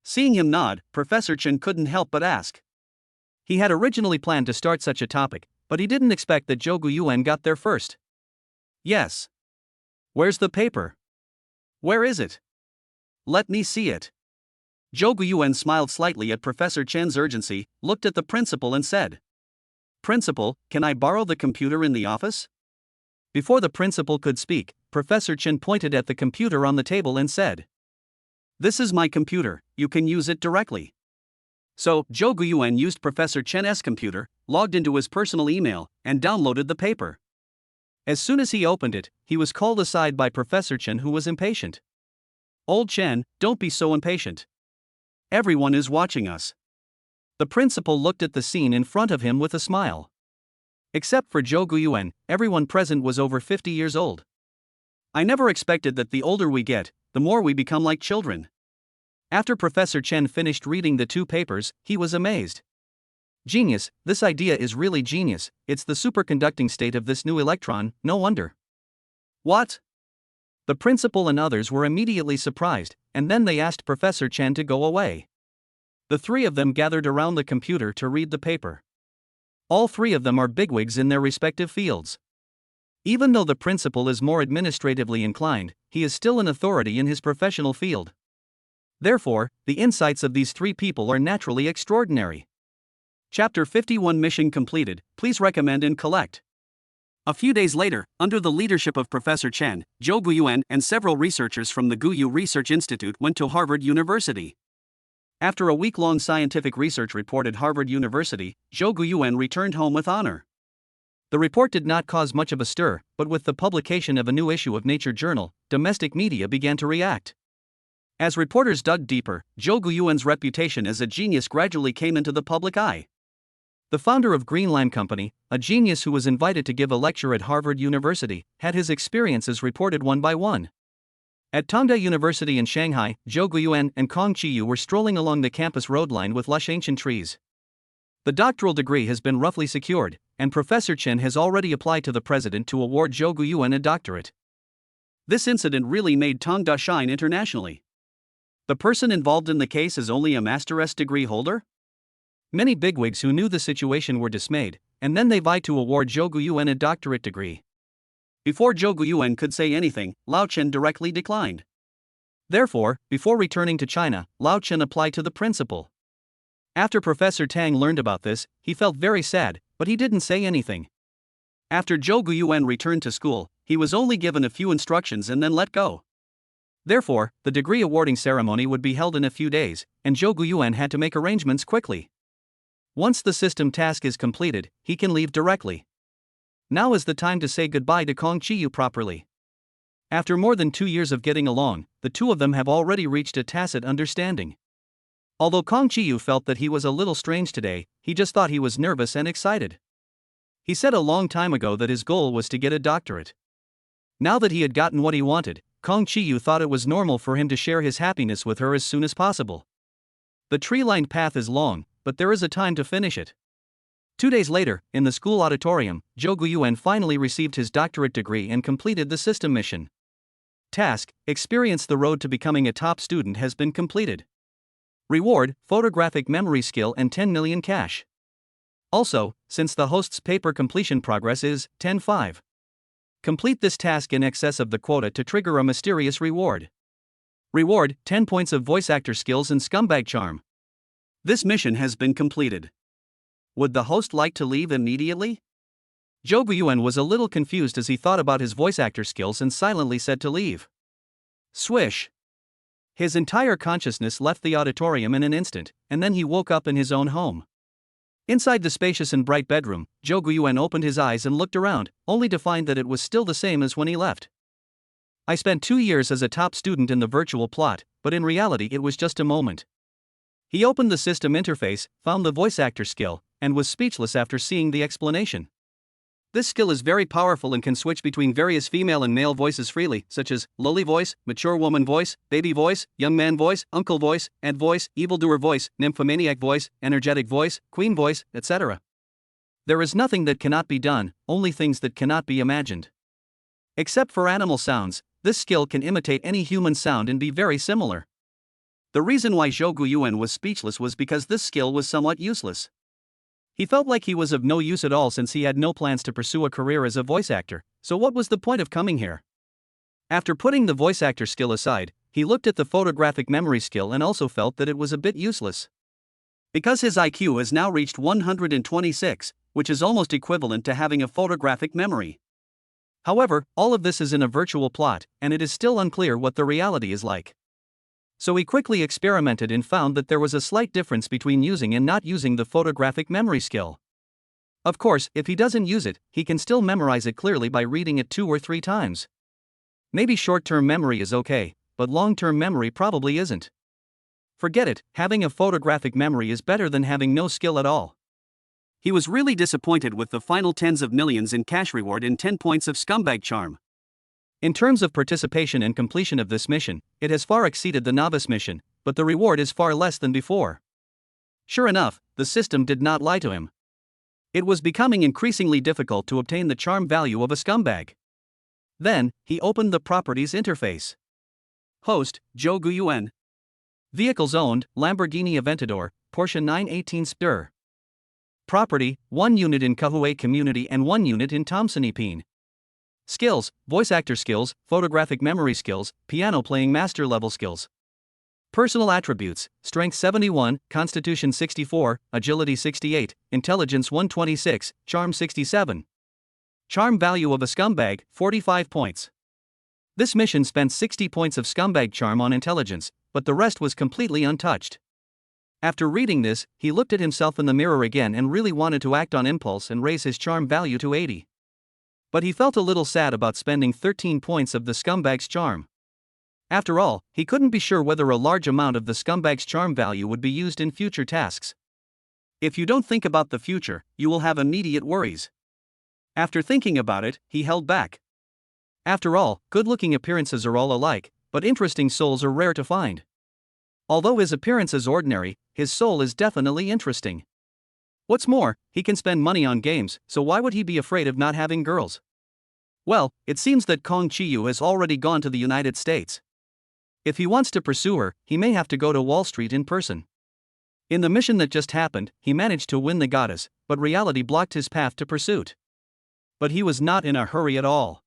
Seeing him nod, Professor Chen couldn't help but ask. He had originally planned to start such a topic, but he didn't expect that Zhou Guiyuan got there first. Yes. Where's the paper? Where is it? Let me see it. Zhou Guiyuan smiled slightly at Professor Chen's urgency, looked at the principal and said, Principal, can I borrow the computer in the office? Before the principal could speak, Professor Chen pointed at the computer on the table and said, This is my computer, you can use it directly. So, Zhou Guiyuan used Professor Chen's computer, logged into his personal email, and downloaded the paper. As soon as he opened it, he was called aside by Professor Chen, who was impatient. "Old Chen, don't be so impatient. Everyone is watching us." The principal looked at the scene in front of him with a smile. Except for Zhou Guiyuan, everyone present was over 50 years old. "I never expected that the older we get, the more we become like children." After Professor Chen finished reading the two papers, he was amazed. "Genius, this idea is really genius, it's the superconducting state of this new electron, no wonder." "What?" The principal and others were immediately surprised, and then they asked Professor Chen to go away. The three of them gathered around the computer to read the paper. All three of them are bigwigs in their respective fields. Even though the principal is more administratively inclined, he is still an authority in his professional field. Therefore, the insights of these three people are naturally extraordinary. Chapter 51 Mission completed, please recommend and collect. A few days later, under the leadership of Professor Chen, Zhou Guiyuan and several researchers from the Guyu Research Institute went to Harvard University. After a week-long scientific research report at Harvard University, Zhou Guiyuan returned home with honor. The report did not cause much of a stir, but with the publication of a new issue of Nature journal, domestic media began to react. As reporters dug deeper, Zhou Guiyuan's reputation as a genius gradually came into the public eye. The founder of Green Lime Company, a genius who was invited to give a lecture at Harvard University, had his experiences reported one by one. At Tongda University in Shanghai, Zhou Guiyuan and Kong Qiyu were strolling along the campus road lined with lush ancient trees. The doctoral degree has been roughly secured, and Professor Chen has already applied to the president to award Zhou Guiyuan a doctorate. This incident really made Tongda shine internationally. The person involved in the case is only a master's degree holder? Many bigwigs who knew the situation were dismayed, and then they vied to award Zhou Guiyuan a doctorate degree. Before Zhou Guiyuan could say anything, Lao Chen directly declined. Therefore, before returning to China, Lao Chen applied to the principal. After Professor Tang learned about this, he felt very sad, but he didn't say anything. After Zhou Guiyuan returned to school, he was only given a few instructions and then let go. Therefore, the degree awarding ceremony would be held in a few days, and Zhou Guiyuan had to make arrangements quickly. Once the system task is completed, he can leave directly. Now is the time to say goodbye to Kong Qiyu properly. After more than 2 years of getting along, the two of them have already reached a tacit understanding. Although Kong Qiyu felt that he was a little strange today, he just thought he was nervous and excited. He said a long time ago that his goal was to get a doctorate. Now that he had gotten what he wanted, Kong Qiyu thought it was normal for him to share his happiness with her as soon as possible. The tree-lined path is long, but there is a time to finish it. 2 days later, in the school auditorium, Zhou Guiyuan finally received his doctorate degree and completed the system mission. Task: experience the road to becoming a top student has been completed. Reward: photographic memory skill and 10 million cash. Also, since the host's paper completion progress is 10-5. Complete this task in excess of the quota to trigger a mysterious reward. Reward: 10 points of voice actor skills and scumbag charm. This mission has been completed. Would the host like to leave immediately? Zhou Guiyuan was a little confused as he thought about his voice actor skills and silently said to leave. Swish! His entire consciousness left the auditorium in an instant, and then he woke up in his own home. Inside the spacious and bright bedroom, Zhou Guiyuan opened his eyes and looked around, only to find that it was still the same as when he left. I spent 2 years as a top student in the virtual plot, but in reality it was just a moment. He opened the system interface, found the voice actor skill, and was speechless after seeing the explanation. This skill is very powerful and can switch between various female and male voices freely, such as lowly voice, mature woman voice, baby voice, young man voice, uncle voice, ant voice, evildoer voice, nymphomaniac voice, energetic voice, queen voice, etc. There is nothing that cannot be done, only things that cannot be imagined. Except for animal sounds, this skill can imitate any human sound and be very similar. The reason why Zhou Guiyuan was speechless was because this skill was somewhat useless. He felt like he was of no use at all since he had no plans to pursue a career as a voice actor, so what was the point of coming here? After putting the voice actor skill aside, he looked at the photographic memory skill and also felt that it was a bit useless. Because his IQ has now reached 126, which is almost equivalent to having a photographic memory. However, all of this is in a virtual plot, and it is still unclear what the reality is like. So he quickly experimented and found that there was a slight difference between using and not using the photographic memory skill. Of course, if he doesn't use it, he can still memorize it clearly by reading it 2 or 3 times. Maybe short-term memory is okay, but long-term memory probably isn't. Forget it, having a photographic memory is better than having no skill at all. He was really disappointed with the final tens of millions in cash reward in 10 points of scumbag charm. In terms of participation and completion of this mission, it has far exceeded the novice mission, but the reward is far less than before. Sure enough, the system did not lie to him. It was becoming increasingly difficult to obtain the charm value of a scumbag. Then, he opened the properties interface. Host, Jouan. Vehicles owned, Lamborghini Aventador, Porsche 918 Spur. Property, 1 unit in Kauai community and 1 unit in Thompson Epine. Skills, voice actor skills, photographic memory skills, piano playing master level skills. Personal attributes, strength 71, constitution 64, agility 68, intelligence 126, charm 67. Charm value of a scumbag, 45 points. This mission spent 60 points of scumbag charm on intelligence, but the rest was completely untouched. After reading this, he looked at himself in the mirror again and really wanted to act on impulse and raise his charm value to 80. But he felt a little sad about spending 13 points of the scumbag's charm. After all, he couldn't be sure whether a large amount of the scumbag's charm value would be used in future tasks. If you don't think about the future, you will have immediate worries. After thinking about it, he held back. After all, good-looking appearances are all alike, but interesting souls are rare to find. Although his appearance is ordinary, his soul is definitely interesting. What's more, he can spend money on games, so why would he be afraid of not having girls? Well, it seems that Kong Chiyu has already gone to the United States. If he wants to pursue her, he may have to go to Wall Street in person. In the mission that just happened, he managed to win the goddess, but reality blocked his path to pursuit. But he was not in a hurry at all.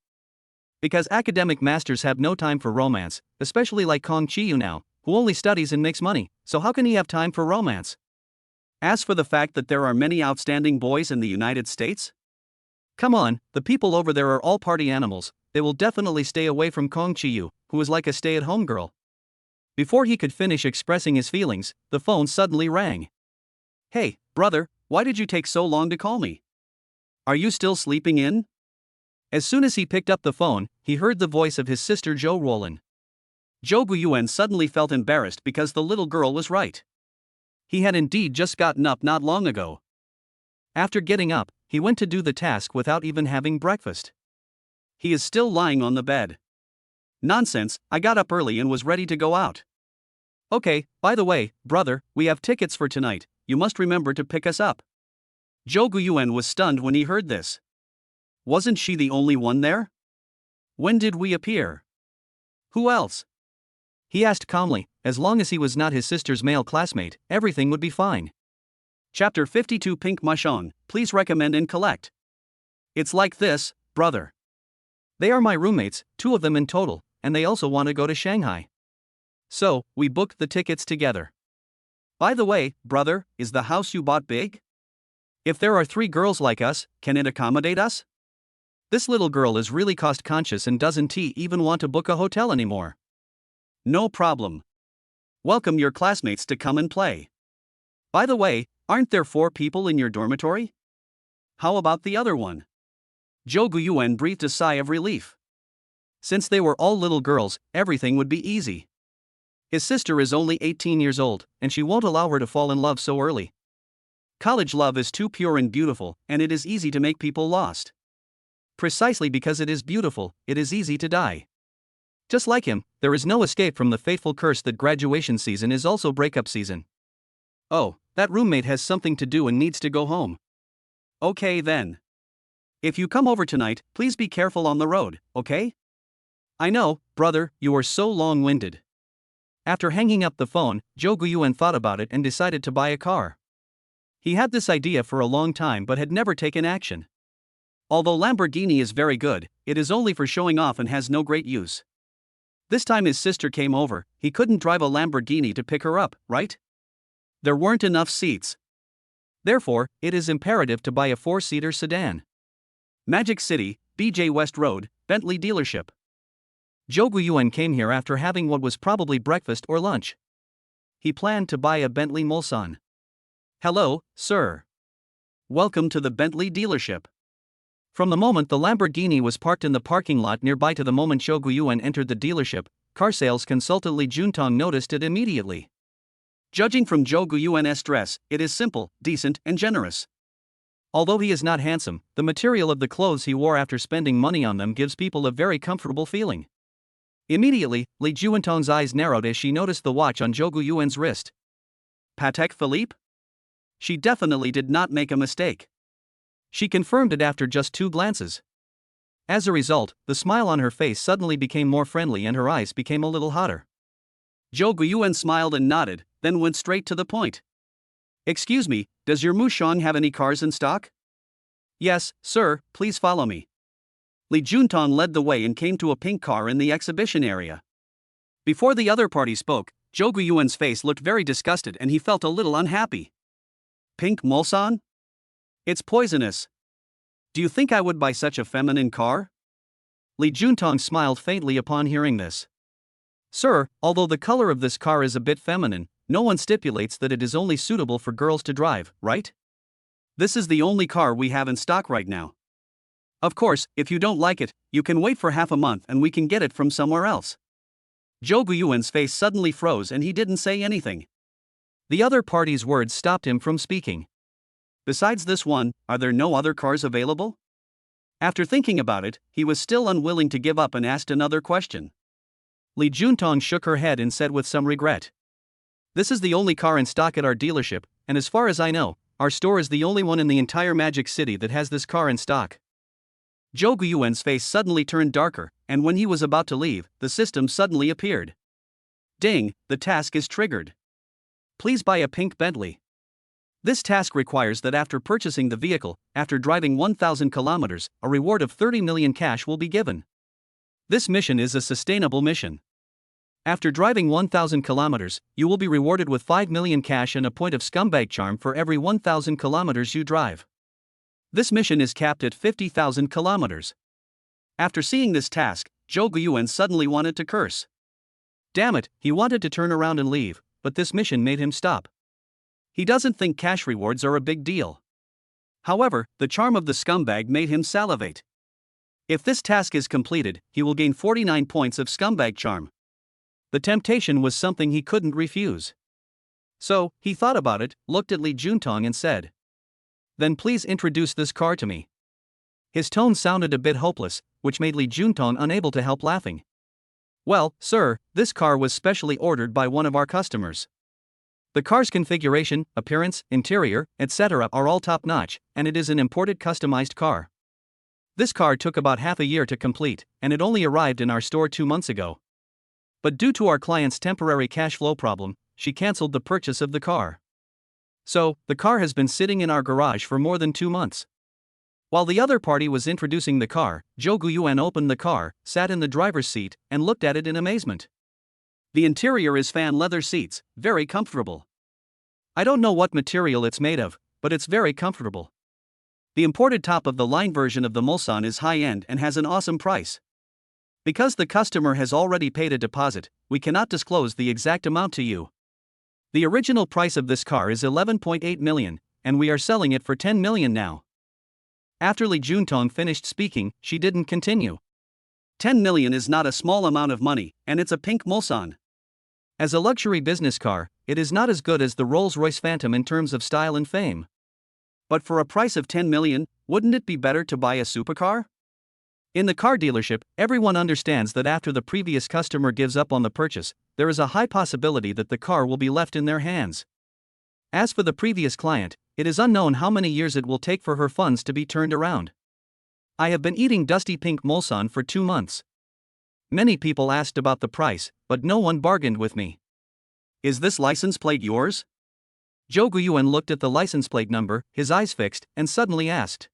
Because academic masters have no time for romance, especially like Kong Chiyu now, who only studies and makes money, so how can he have time for romance? As for the fact that there are many outstanding boys in the United States? Come on, the people over there are all party animals, they will definitely stay away from Kong Chiyu, who is like a stay-at-home girl. Before he could finish expressing his feelings, the phone suddenly rang. Hey, brother, why did you take so long to call me? Are you still sleeping in? As soon as he picked up the phone, he heard the voice of his sister Jouan. Jouan suddenly felt embarrassed because the little girl was right. He had indeed just gotten up not long ago. After getting up, he went to do the task without even having breakfast. He is still lying on the bed. Nonsense, I got up early and was ready to go out. Okay, by the way, brother, we have tickets for tonight, you must remember to pick us up. Jouan was stunned when he heard this. Wasn't she the only one there? When did we appear? Who else? He asked calmly, as long as he was not his sister's male classmate, everything would be fine. Chapter 52 Pink Mashong, please recommend and collect. It's like this, brother. They are my roommates, 2 of them in total, and they also want to go to Shanghai. So, we booked the tickets together. By the way, brother, is the house you bought big? If there are 3 girls like us, can it accommodate us? This little girl is really cost conscious and doesn't even want to book a hotel anymore. No problem. Welcome your classmates to come and play. By the way, aren't there 4 people in your dormitory? How about the other one? Jouan breathed a sigh of relief. Since they were all little girls, everything would be easy. His sister is only 18 years old, and she won't allow her to fall in love so early. College love is too pure and beautiful, and it is easy to make people lost. Precisely because it is beautiful, it is easy to die. Just like him, there is no escape from the fateful curse that graduation season is also breakup season. Oh, that roommate has something to do and needs to go home. Okay then. If you come over tonight, please be careful on the road, okay? I know, brother, you are so long-winded. After hanging up the phone, Jouan thought about it and decided to buy a car. He had this idea for a long time but had never taken action. Although Lamborghini is very good, it is only for showing off and has no great use. This time his sister came over, he couldn't drive a Lamborghini to pick her up, right? There weren't enough seats. Therefore, it is imperative to buy a 4-seater sedan. Magic City, BJ West Road, Bentley dealership. Jouan came here after having what was probably breakfast or lunch. He planned to buy a Bentley Mulsanne. Hello, sir. welcome to the Bentley dealership. From the moment the Lamborghini was parked in the parking lot nearby to the moment Zhou Guiyuan entered the dealership, car sales consultant Li Juntong noticed it immediately. Judging from Zhou Guiyuan's dress, it is simple, decent, and generous. Although he is not handsome, the material of the clothes he wore after spending money on them gives people a very comfortable feeling. Immediately, Li Juntong's eyes narrowed as she noticed the watch on Zhou Guiyuan's wrist. Patek Philippe? She definitely did not make a mistake. She confirmed it after just 2 glances. As a result, the smile on her face suddenly became more friendly and her eyes became a little hotter. Zhou Guiyuan smiled and nodded, then went straight to the point. Excuse me, does your Mushong have any cars in stock? Yes, sir, please follow me. Li Juntong led the way and came to a pink car in the exhibition area. Before the other party spoke, Zhou Guiyuan's face looked very disgusted and he felt a little unhappy. Pink Mulsanne? It's poisonous. Do you think I would buy such a feminine car? Li Juntong smiled faintly upon hearing this. Sir, although the color of this car is a bit feminine, no one stipulates that it is only suitable for girls to drive, right? This is the only car we have in stock right now. Of course, if you don't like it, you can wait for half a month and we can get it from somewhere else. Zhou Guiyuan's face suddenly froze and he didn't say anything. The other party's words stopped him from speaking. Besides this one, are there no other cars available? After thinking about it, he was still unwilling to give up and asked another question. Li Juntong shook her head and said with some regret. This is the only car in stock at our dealership, and as far as I know, our store is the only one in the entire Magic City that has this car in stock. Zhou Guiyuan's face suddenly turned darker, and when he was about to leave, the system suddenly appeared. Ding, the task is triggered. Please buy a pink Bentley. This task requires that after purchasing the vehicle, after driving 1,000 kilometers, a reward of 30 million cash will be given. This mission is a sustainable mission. After driving 1,000 kilometers, you will be rewarded with 5 million cash and a point of scumbag charm for every 1,000 kilometers you drive. This mission is capped at 50,000 kilometers. After seeing this task, Zhou Guiyuan suddenly wanted to curse. Damn it, he wanted to turn around and leave, but this mission made him stop. He doesn't think cash rewards are a big deal. However, the charm of the scumbag made him salivate. If this task is completed, he will gain 49 points of scumbag charm. The temptation was something he couldn't refuse. So, he thought about it, looked at Li Juntong and said, "Then please introduce this car to me." His tone sounded a bit hopeless, which made Li Juntong unable to help laughing. Well, sir, this car was specially ordered by one of our customers. The car's configuration, appearance, interior, etc. are all top-notch, and it is an imported customized car. This car took about half a year to complete, and it only arrived in our store 2 months ago. But due to our client's temporary cash flow problem, she cancelled the purchase of the car. So, the car has been sitting in our garage for more than 2 months. While the other party was introducing the car, Zhou Guiyuan opened the car, sat in the driver's seat, and looked at it in amazement. The interior is fan leather seats, very comfortable. I don't know what material it's made of, but it's very comfortable. The imported top-of-the-line version of the Mulsanne is high-end and has an awesome price. Because the customer has already paid a deposit, we cannot disclose the exact amount to you. The original price of this car is 11.8 million, and we are selling it for 10 million now. After Li Juntong finished speaking, she didn't continue. 10 million is not a small amount of money, and it's a pink Mulsanne. As a luxury business car, it is not as good as the Rolls-Royce Phantom in terms of style and fame. But for a price of 10 million, wouldn't it be better to buy a supercar? In the car dealership, everyone understands that after the previous customer gives up on the purchase, there is a high possibility that the car will be left in their hands. As for the previous client, it is unknown how many years it will take for her funds to be turned around. I have been eating dusty pink Mulsanne for 2 months. Many people asked about the price, but no one bargained with me. Is this license plate yours? Zhou Guiyuan looked at the license plate number, his eyes fixed, and suddenly asked.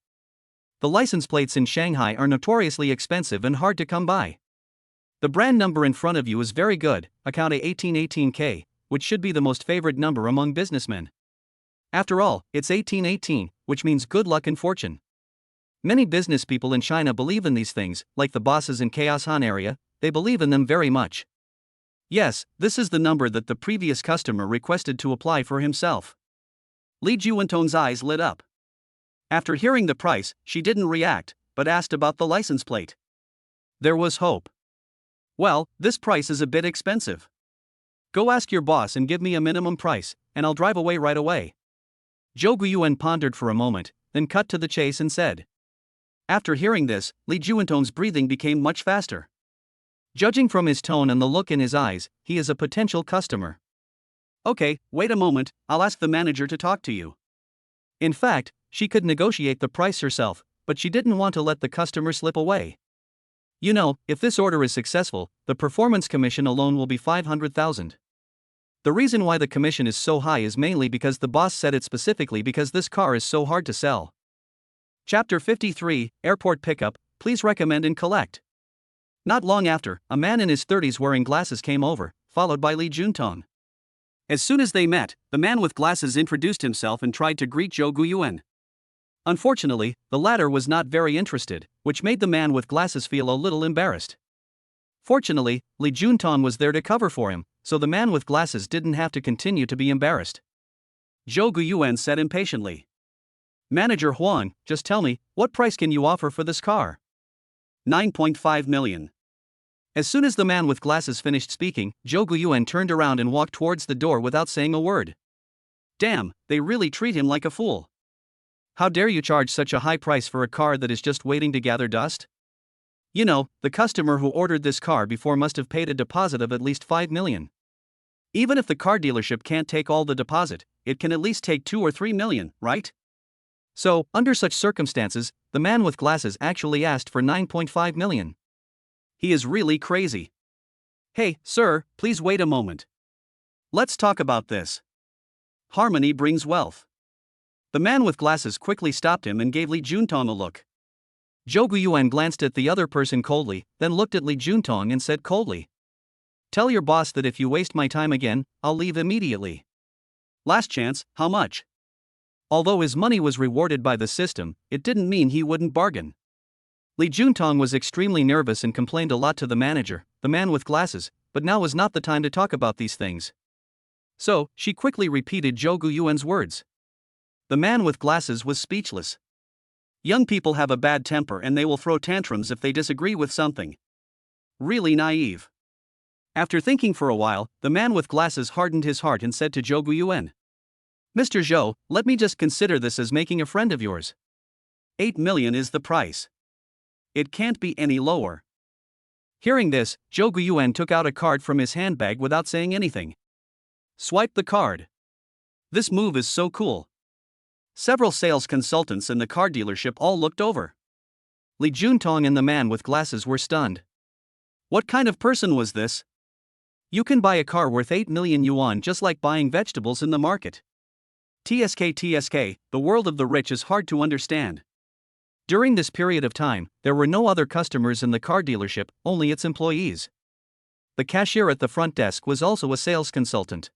The license plates in Shanghai are notoriously expensive and hard to come by. The brand number in front of you is very good, account A1818K, which should be the most favored number among businessmen. After all, it's 1818, which means good luck and fortune. Many business people in China believe in these things, like the bosses in Chaos Han area, they believe in them very much. Yes, this is the number that the previous customer requested to apply for himself. Li Juntong's eyes lit up. After hearing the price, she didn't react, but asked about the license plate. There was hope. Well, this price is a bit expensive. Go ask your boss and give me a minimum price, and I'll drive away right away. Zhou Guiyuan pondered for a moment, then cut to the chase and said. After hearing this, Li Juanton's breathing became much faster. Judging from his tone and the look in his eyes, he is a potential customer. Okay, wait a moment, I'll ask the manager to talk to you. In fact, she could negotiate the price herself, but she didn't want to let the customer slip away. You know, if this order is successful, the performance commission alone will be 500,000. The reason why the commission is so high is mainly because the boss said it specifically because this car is so hard to sell. Chapter 53, Airport Pickup, please recommend and collect. Not long after, a man in his 30s wearing glasses came over, followed by Li Juanton. As soon as they met, the man with glasses introduced himself and tried to greet Zhou Guiyuan. Unfortunately, the latter was not very interested, which made the man with glasses feel a little embarrassed. Fortunately, Li Juanton was there to cover for him, so the man with glasses didn't have to continue to be embarrassed. Zhou Guiyuan said impatiently. Manager Huang, just tell me, what price can you offer for this car? 9.5 million. As soon as the man with glasses finished speaking, Zhou Guiyuan turned around and walked towards the door without saying a word. Damn, they really treat him like a fool. How dare you charge such a high price for a car that is just waiting to gather dust? You know, the customer who ordered this car before must have paid a deposit of at least 5 million. Even if the car dealership can't take all the deposit, it can at least take 2 or 3 million, right? So, under such circumstances, the man with glasses actually asked for 9.5 million. He is really crazy. Hey, sir, please wait a moment. Let's talk about this. Harmony brings wealth. The man with glasses quickly stopped him and gave Li Juanton a look. Zhou Guiyuan glanced at the other person coldly, then looked at Li Juanton and said coldly. Tell your boss that if you waste my time again, I'll leave immediately. Last chance, how much? Although his money was rewarded by the system, it didn't mean he wouldn't bargain. Li Juanton was extremely nervous and complained a lot to the manager, the man with glasses, but now was not the time to talk about these things. So, she quickly repeated Zhou Guiyuan's words. The man with glasses was speechless. Young people have a bad temper and they will throw tantrums if they disagree with something. Really naive. After thinking for a while, the man with glasses hardened his heart and said to Zhou Guiyuan. Mr. Zhou, let me just consider this as making a friend of yours. 8 million is the price. It can't be any lower. Hearing this, Zhou Guiyuan took out a card from his handbag without saying anything. Swipe the card. This move is so cool. Several sales consultants in the car dealership all looked over. Li Juanton and the man with glasses were stunned. What kind of person was this? You can buy a car worth 8 million yuan just like buying vegetables in the market. TSK, the world of the rich is hard to understand. During this period of time, there were no other customers in the car dealership, only its employees. The cashier at the front desk was also a sales consultant.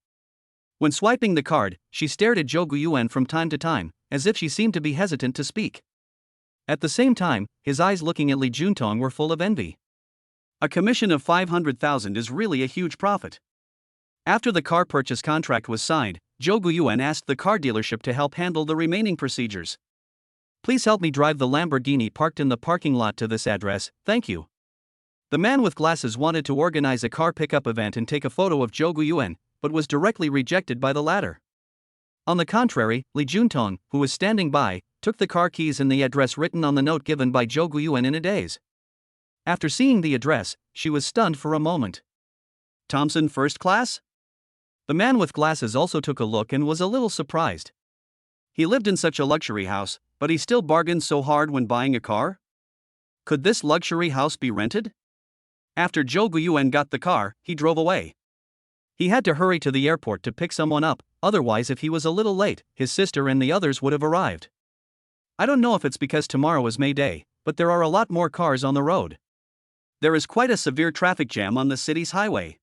When swiping the card, she stared at Zhou Guiyuan from time to time, as if she seemed to be hesitant to speak. At the same time, his eyes looking at Li Juanton were full of envy. A commission of 500,000 is really a huge profit. After the car purchase contract was signed, Zhou Guiyuan asked the car dealership to help handle the remaining procedures. Please help me drive the Lamborghini parked in the parking lot to this address, thank you. The man with glasses wanted to organize a car pickup event and take a photo of Zhou Guiyuan, but was directly rejected by the latter. On the contrary, Li Juanton, who was standing by, took the car keys and the address written on the note given by Zhou Guiyuan in a daze. After seeing the address, she was stunned for a moment. Thompson First Class? The man with glasses also took a look and was a little surprised. He lived in such a luxury house, but he still bargained so hard when buying a car? Could this luxury house be rented? After Zhou Guiyuan got the car, he drove away. He had to hurry to the airport to pick someone up, otherwise if he was a little late, his sister and the others would have arrived. I don't know if it's because tomorrow is May Day, but there are a lot more cars on the road. There is quite a severe traffic jam on the city's highway.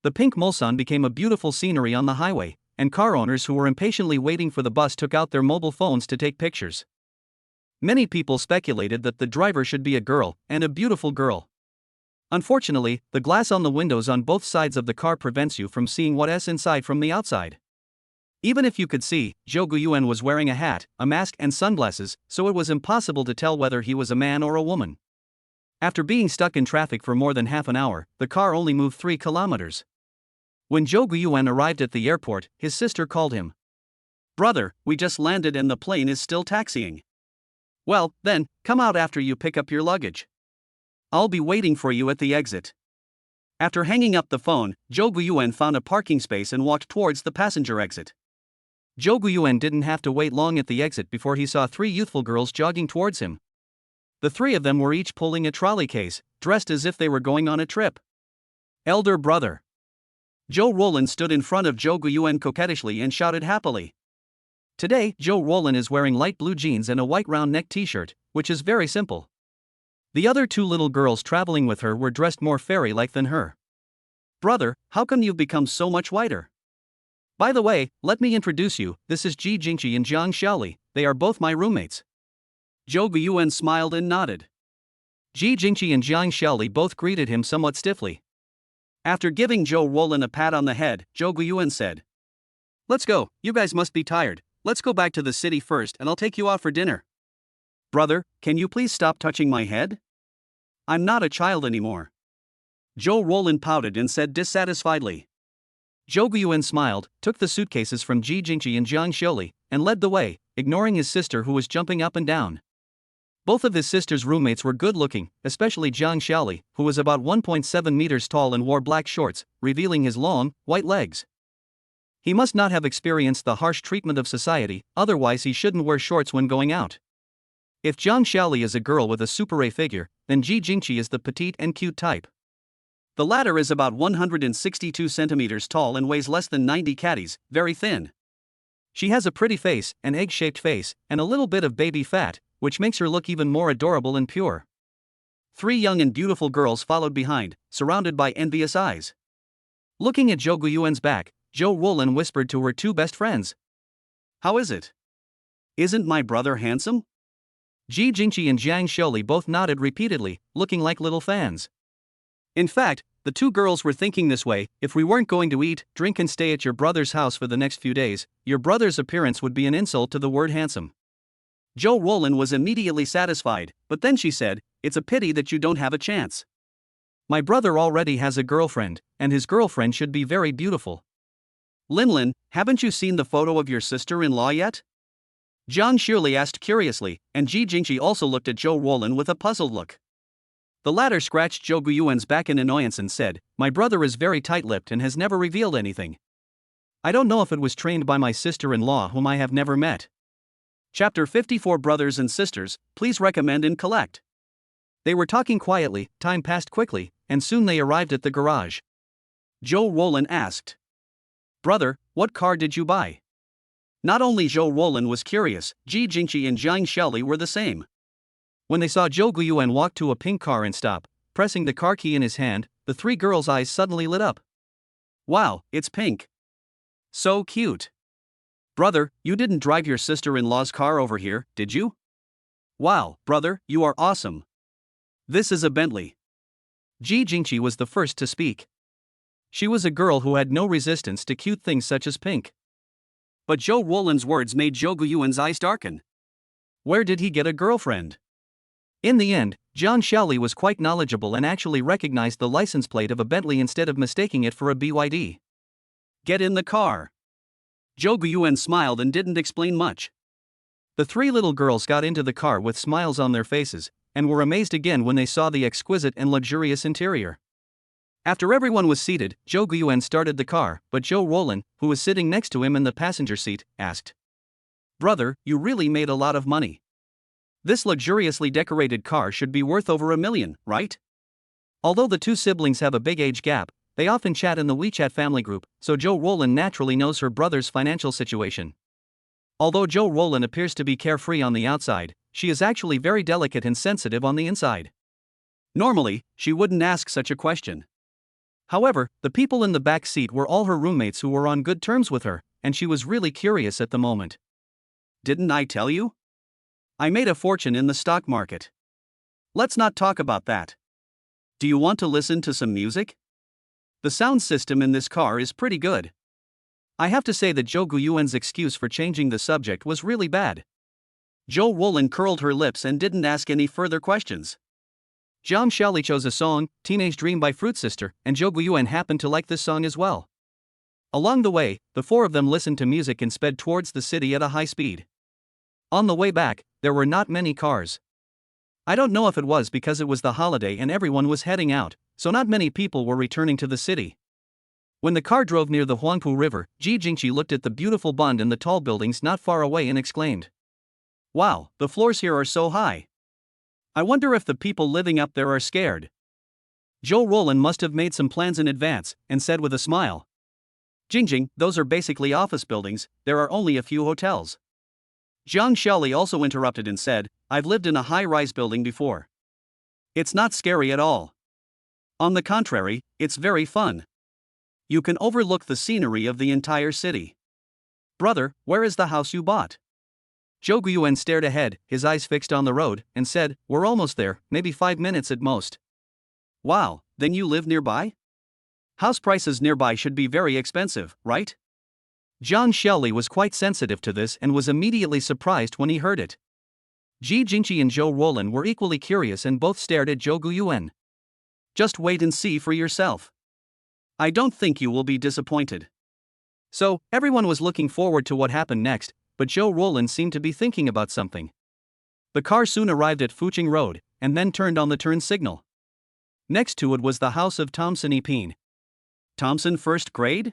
The pink Mulsanne became a beautiful scenery on the highway, and car owners who were impatiently waiting for the bus took out their mobile phones to take pictures. Many people speculated that the driver should be a girl, and a beautiful girl. Unfortunately, the glass on the windows on both sides of the car prevents you from seeing what is inside from the outside. Even if you could see, Zhou Guiyuan was wearing a hat, a mask and sunglasses, so it was impossible to tell whether he was a man or a woman. After being stuck in traffic for more than half an hour, the car only moved 3 kilometers. When Zhou Guiyuan arrived at the airport, his sister called him. "Brother, we just landed and the plane is still taxiing." "Well, then, come out after you pick up your luggage. I'll be waiting for you at the exit." After hanging up the phone, Zhou Guiyuan found a parking space and walked towards the passenger exit. Zhou Guiyuan didn't have to wait long at the exit before he saw 3 youthful girls jogging towards him. The 3 of them were each pulling a trolley case, dressed as if they were going on a trip. "Elder brother." Zhou Roland stood in front of Zhou Guiyuan coquettishly and shouted happily. Today, Zhou Roland is wearing light blue jeans and a white round neck t-shirt, which is very simple. The other 2 little girls traveling with her were dressed more fairy-like than her. "Brother, how come you've become so much whiter? By the way, let me introduce you, this is Ji Jingqi and Jiang Xiaoli, they are both my roommates." Zhou Guiyuan smiled and nodded. Ji Jingqi and Jiang Xiaoli both greeted him somewhat stiffly. After giving Zhou Roland a pat on the head, Zhou Guiyuan said, "Let's go, you guys must be tired, let's go back to the city first and I'll take you out for dinner." "Brother, can you please stop touching my head? I'm not a child anymore." Zhou Roland pouted and said dissatisfiedly. Zhou Guiyuan smiled, took the suitcases from Ji Jingqi and Jiang Xiaoli, and led the way, ignoring his sister who was jumping up and down. Both of his sister's roommates were good-looking, especially Jiang Xiaoli, who was about 1.7 meters tall and wore black shorts, revealing his long, white legs. He must not have experienced the harsh treatment of society, otherwise he shouldn't wear shorts when going out. If Jiang Xiaoli is a girl with a super-A figure, then Ji Jingqi is the petite and cute type. The latter is about 162 centimeters tall and weighs less than 90 catties, very thin. She has a pretty face, an egg-shaped face, and a little bit of baby fat, which makes her look even more adorable and pure. 3 young and beautiful girls followed behind, surrounded by envious eyes. Looking at Zhou Guiyuan's back, Zhou Roland whispered to her 2 best friends. "How is it? Isn't my brother handsome?" Ji Jingqi and Jiang Xiaoli both nodded repeatedly, looking like little fans. In fact, the 2 girls were thinking this way: if we weren't going to eat, drink and stay at your brother's house for the next few days, your brother's appearance would be an insult to the word handsome. Zhou Roland was immediately satisfied, but then she said, "It's a pity that you don't have a chance. My brother already has a girlfriend, and his girlfriend should be very beautiful." "Linlin, haven't you seen the photo of your sister-in-law yet?" Jiang Xiaoli asked curiously, and Ji Jingqi also looked at Zhou Roland with a puzzled look. The latter scratched Zhou Guiyuan's back in annoyance and said, "My brother is very tight-lipped and has never revealed anything. I don't know if it was trained by my sister-in-law whom I have never met." Chapter 54 Brothers and Sisters, please recommend and collect. They were talking quietly, time passed quickly, and soon they arrived at the garage. Zhou Roland asked, "Brother, what car did you buy?" Not only Zhou Roland was curious, Ji Jingqi and Jiang Xiaoli were the same. When they saw Zhou Guiyuan walk to a pink car and stop, pressing the car key in his hand, the 3 girls' eyes suddenly lit up. "Wow, it's pink. So cute. Brother, you didn't drive your sister-in-law's car over here, did you? Wow, brother, you are awesome. This is a Bentley." Ji Jingqi was the first to speak. She was a girl who had no resistance to cute things such as pink. But Zhou Roland's words made Zhou Guiyuan's eyes darken. Where did he get a girlfriend? In the end, Jiang Xiaoli was quite knowledgeable and actually recognized the license plate of a Bentley instead of mistaking it for a BYD. "Get in the car." Zhou Guiyuan smiled and didn't explain much. The 3 little girls got into the car with smiles on their faces, and were amazed again when they saw the exquisite and luxurious interior. After everyone was seated, Zhou Guiyuan started the car, but Zhou Roland, who was sitting next to him in the passenger seat, asked, "Brother, you really made a lot of money. This luxuriously decorated car should be worth over $1 million, right?" Although the 2 siblings have a big age gap, they often chat in the WeChat family group, so Zhou Roland naturally knows her brother's financial situation. Although Zhou Roland appears to be carefree on the outside, she is actually very delicate and sensitive on the inside. Normally, she wouldn't ask such a question. However, the people in the back seat were all her roommates who were on good terms with her, and she was really curious at the moment. "Didn't I tell you? I made a fortune in the stock market. Let's not talk about that. Do you want to listen to some music? The sound system in this car is pretty good. I have to say that Zhou Guyuan's excuse for changing the subject was really bad. Zhou Ruolin curled her lips and didn't ask any further questions. Jiang Xiaoli chose a song, Teenage Dream by Fruit Sister, and Zhou Guyuan happened to like this song as well. Along the way, the four of them listened to music and sped towards the city at a high speed. On the way back, there were not many cars. I don't know if it was because it was the holiday and everyone was heading out, so not many people were returning to the city. When the car drove near the Huangpu River, Ji Jingqi looked at the beautiful bund and the tall buildings not far away and exclaimed, "Wow, the floors here are so high. I wonder if the people living up there are scared." Zhou Ruolin must have made some plans in advance, and said with a smile, "Jingjing, those are basically office buildings, there are only a few hotels." Jiang Xiaoli also interrupted and said, "I've lived in a high-rise building before. It's not scary at all. On the contrary, it's very fun. You can overlook the scenery of the entire city. Brother, where is the house you bought?" Zhou Guyuan stared ahead, his eyes fixed on the road, and said, "We're almost there, maybe 5 minutes at most." "Wow, then you live nearby? House prices nearby should be very expensive, right?" Jiang Xiaoli was quite sensitive to this and was immediately surprised when he heard it. Ji Jingqi and Zhou Ruolin were equally curious and both stared at Zhou Guyuan. "Just wait and see for yourself. I don't think you will be disappointed." So, everyone was looking forward to what happened next, but Zhou Ruolin seemed to be thinking about something. The car soon arrived at Fuqing Road, and then turned on the turn signal. Next to it was the house of Thompson Epine. Thompson first grade?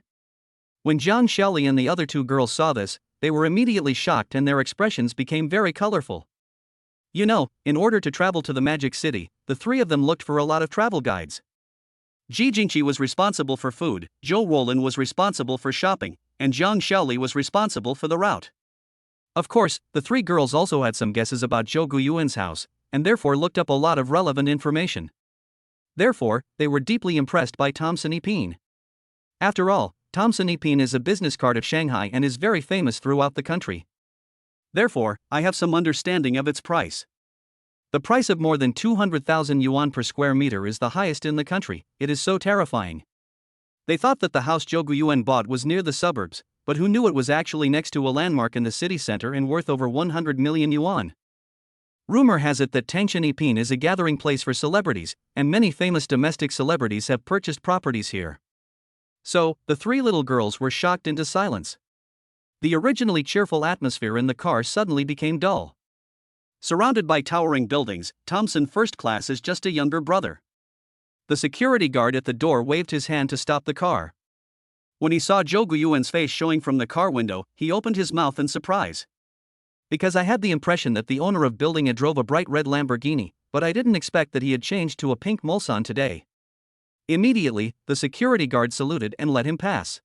When Jiang Xiaoli and the other two girls saw this, they were immediately shocked and their expressions became very colorful. You know, in order to travel to the Magic City, the three of them looked for a lot of travel guides. Ji Jingqi was responsible for food, Zhou Ruolin was responsible for shopping, and Jiang Xiaoli was responsible for the route. Of course, the three girls also had some guesses about Zhou Guyuan's house, and therefore looked up a lot of relevant information. Therefore, they were deeply impressed by Thompson Epine. After all, Thompson Epine is a business card of Shanghai and is very famous throughout the country. Therefore, I have some understanding of its price. The price of more than 200,000 yuan per square meter is the highest in the country. It is so terrifying. They thought that the house Zhou Guyuan bought was near the suburbs, but who knew it was actually next to a landmark in the city center and worth over 100 million yuan. Rumor has it that Tangshan Epine is a gathering place for celebrities, and many famous domestic celebrities have purchased properties here. So, the three little girls were shocked into silence. The originally cheerful atmosphere in the car suddenly became dull. Surrounded by towering buildings, Thompson First Class is just a younger brother. The security guard at the door waved his hand to stop the car. When he saw Zhou Guyuan's face showing from the car window, he opened his mouth in surprise. "Because I had the impression that the owner of building drove a bright red Lamborghini, but I didn't expect that he had changed to a pink Mulsanne today." Immediately, the security guard saluted and let him pass.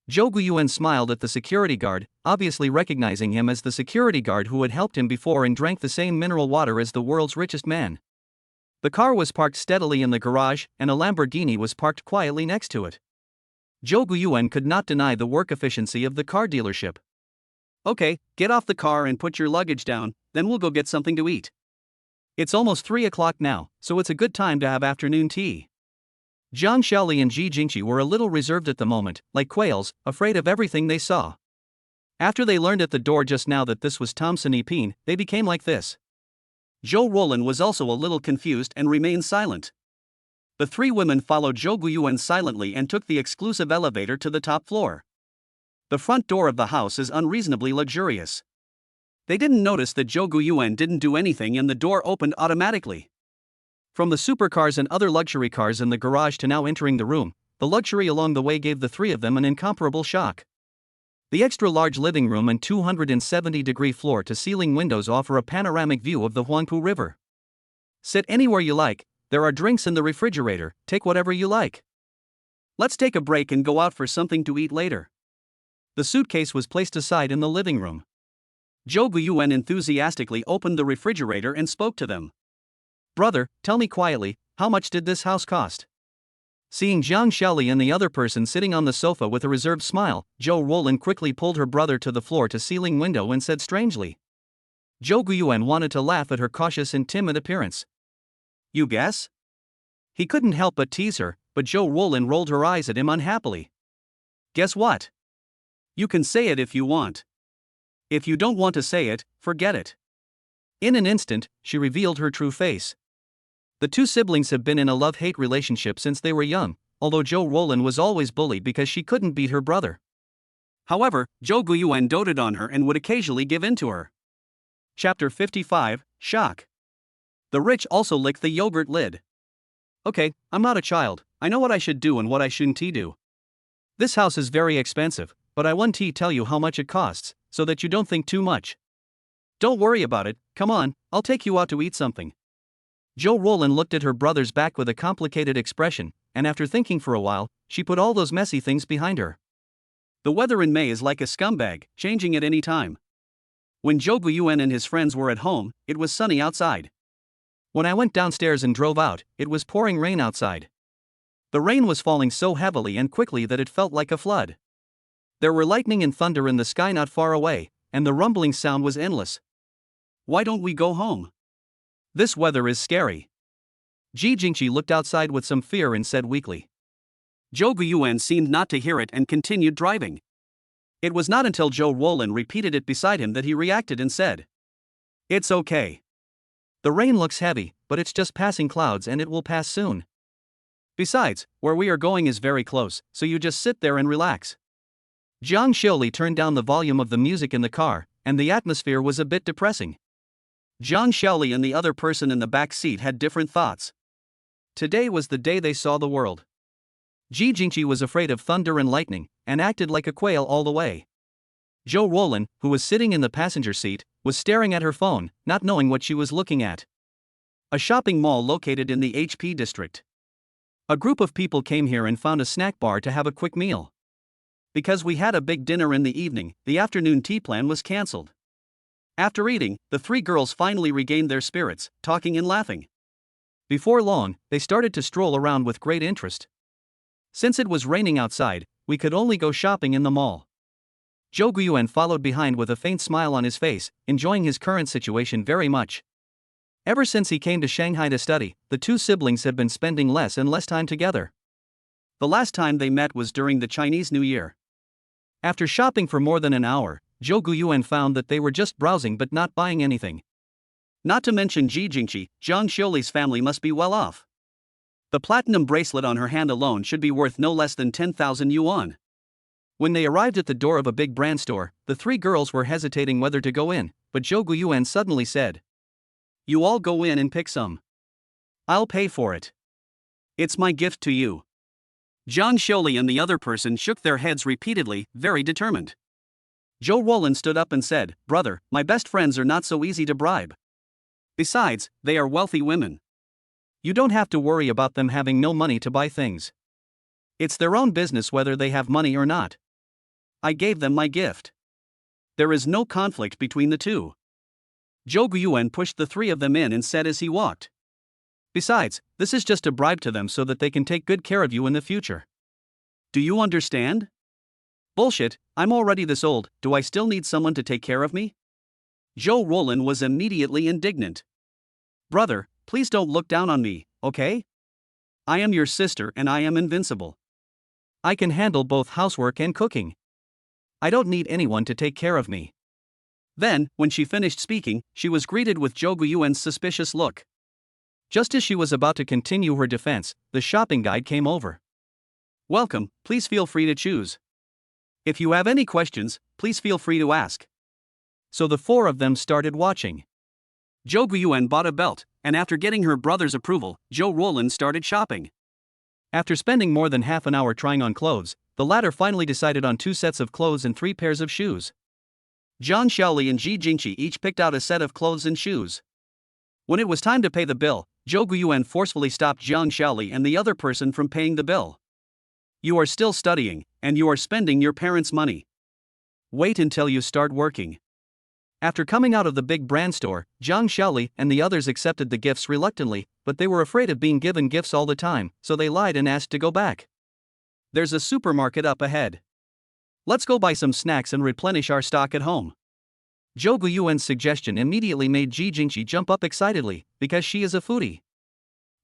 Zhou Guyuan smiled at the security guard, obviously recognizing him as the security guard who had helped him before and drank the same mineral water as the world's richest man. The car was parked steadily in the garage, and a Lamborghini was parked quietly next to it. Zhou Guyuan could not deny the work efficiency of the car dealership. "Okay, get off the car and put your luggage down, then we'll go get something to eat. It's almost 3 o'clock now, so it's a good time to have afternoon tea." Jiang Xiaoli and Ji Jingqi were a little reserved at the moment, like quails, afraid of everything they saw. After they learned at the door just now that this was Thompson Epine, they became like this. Zhou Ruolin was also a little confused and remained silent. The three women followed Zhou Guyuan silently and took the exclusive elevator to the top floor. The front door of the house is unreasonably luxurious. They didn't notice that Zhou Guyuan didn't do anything and the door opened automatically. From the supercars and other luxury cars in the garage to now entering the room, the luxury along the way gave the three of them an incomparable shock. The extra-large living room and 270-degree floor-to-ceiling windows offer a panoramic view of the Huangpu River. Sit anywhere you like, there are drinks in the refrigerator, take whatever you like. Let's take a break and go out for something to eat later. The suitcase was placed aside in the living room. Zhou Guyuan enthusiastically opened the refrigerator and spoke to them. "Brother, tell me quietly, how much did this house cost?" Seeing Jiang Xiaoli and the other person sitting on the sofa with a reserved smile, Zhou Ruolin quickly pulled her brother to the floor-to-ceiling window and said strangely. Zhou Guyuan wanted to laugh at her cautious and timid appearance. "You guess?" He couldn't help but tease her, but Zhou Ruolin rolled her eyes at him unhappily. "Guess what?" You can say it if you want. If you don't want to say it, forget it. In an instant, she revealed her true face. The two siblings have been in a love-hate relationship since they were young, although Jouan was always bullied because she couldn't beat her brother. However, Jouan doted on her and would occasionally give in to her. Chapter 55, Shock. The rich also lick the yogurt lid. Okay, I'm not a child, I know what I should do and what I shouldn't do. This house is very expensive, but I want to tell you how much it costs, so that you don't think too much. Don't worry about it, come on, I'll take you out to eat something. Jouan looked at her brother's back with a complicated expression, and after thinking for a while, she put all those messy things behind her. The weather in May is like a scumbag, changing at any time. When Jouan and his friends were at home, it was sunny outside. When I went downstairs and drove out, it was pouring rain outside. The rain was falling so heavily and quickly that it felt like a flood. There were lightning and thunder in the sky not far away, and the rumbling sound was endless. Why don't we go home? This weather is scary. Ji Jingqi looked outside with some fear and said weakly. Jouan seemed not to hear it and continued driving. It was not until Jouan repeated it beside him that he reacted and said, "It's okay. The rain looks heavy, but it's just passing clouds and it will pass soon. Besides, where we are going is very close, so you just sit there and relax." Jiang Xiuli turned down the volume of the music in the car, and the atmosphere was a bit depressing. Jiang Xiuli and the other person in the back seat had different thoughts. Today was the day they saw the world. Ji Jingqi was afraid of thunder and lightning, and acted like a quail all the way. Jouan, who was sitting in the passenger seat, was staring at her phone, not knowing what she was looking at. A shopping mall located in the HP district. A group of people came here and found a snack bar to have a quick meal. Because we had a big dinner in the evening, the afternoon tea plan was cancelled. After eating, the three girls finally regained their spirits, talking and laughing. Before long, they started to stroll around with great interest. Since it was raining outside, we could only go shopping in the mall. Jouan followed behind with a faint smile on his face, enjoying his current situation very much. Ever since he came to Shanghai to study, the two siblings have been spending less and less time together. The last time they met was during the Chinese New Year. After shopping for more than an hour, Jouan found that they were just browsing but not buying anything. Not to mention Ji Jingqi, Jiang Xiuli's family must be well off. The platinum bracelet on her hand alone should be worth no less than 10,000 yuan. When they arrived at the door of a big brand store, the three girls were hesitating whether to go in, but Jouan suddenly said, "You all go in and pick some. I'll pay for it. It's my gift to you." Jiang Xiuli and the other person shook their heads repeatedly, very determined. Jouan stood up and said, "Brother, my best friends are not so easy to bribe. Besides, they are wealthy women. You don't have to worry about them having no money to buy things. It's their own business whether they have money or not. I gave them my gift. There is no conflict between the two." Jouan pushed the three of them in and said as he walked, "Besides, this is just a bribe to them so that they can take good care of you in the future. Do you understand?" "Bullshit, I'm already this old, do I still need someone to take care of me?" Jouan was immediately indignant. "Brother, please don't look down on me, okay? I am your sister and I am invincible. I can handle both housework and cooking. I don't need anyone to take care of me." Then, when she finished speaking, she was greeted with Jouan's suspicious look. Just as she was about to continue her defense, the shopping guide came over. "Welcome, please feel free to choose. If you have any questions, please feel free to ask." So the four of them started watching. Jouan bought a belt, and after getting her brother's approval, Jouan started shopping. After spending more than half an hour trying on clothes, the latter finally decided on 2 sets of clothes and 3 pairs of shoes. Jiang Xiuli and Ji Jingqi each picked out a set of clothes and shoes. When it was time to pay the bill, Jouan forcefully stopped Jiang Xiuli and the other person from paying the bill. "You are still studying, and you are spending your parents' money. Wait until you start working." After coming out of the big brand store, Jiang Xiuli and the others accepted the gifts reluctantly, but they were afraid of being given gifts all the time, so they lied and asked to go back. "There's a supermarket up ahead. Let's go buy some snacks and replenish our stock at home." Jouan's suggestion immediately made Ji Jingqi jump up excitedly, because she is a foodie.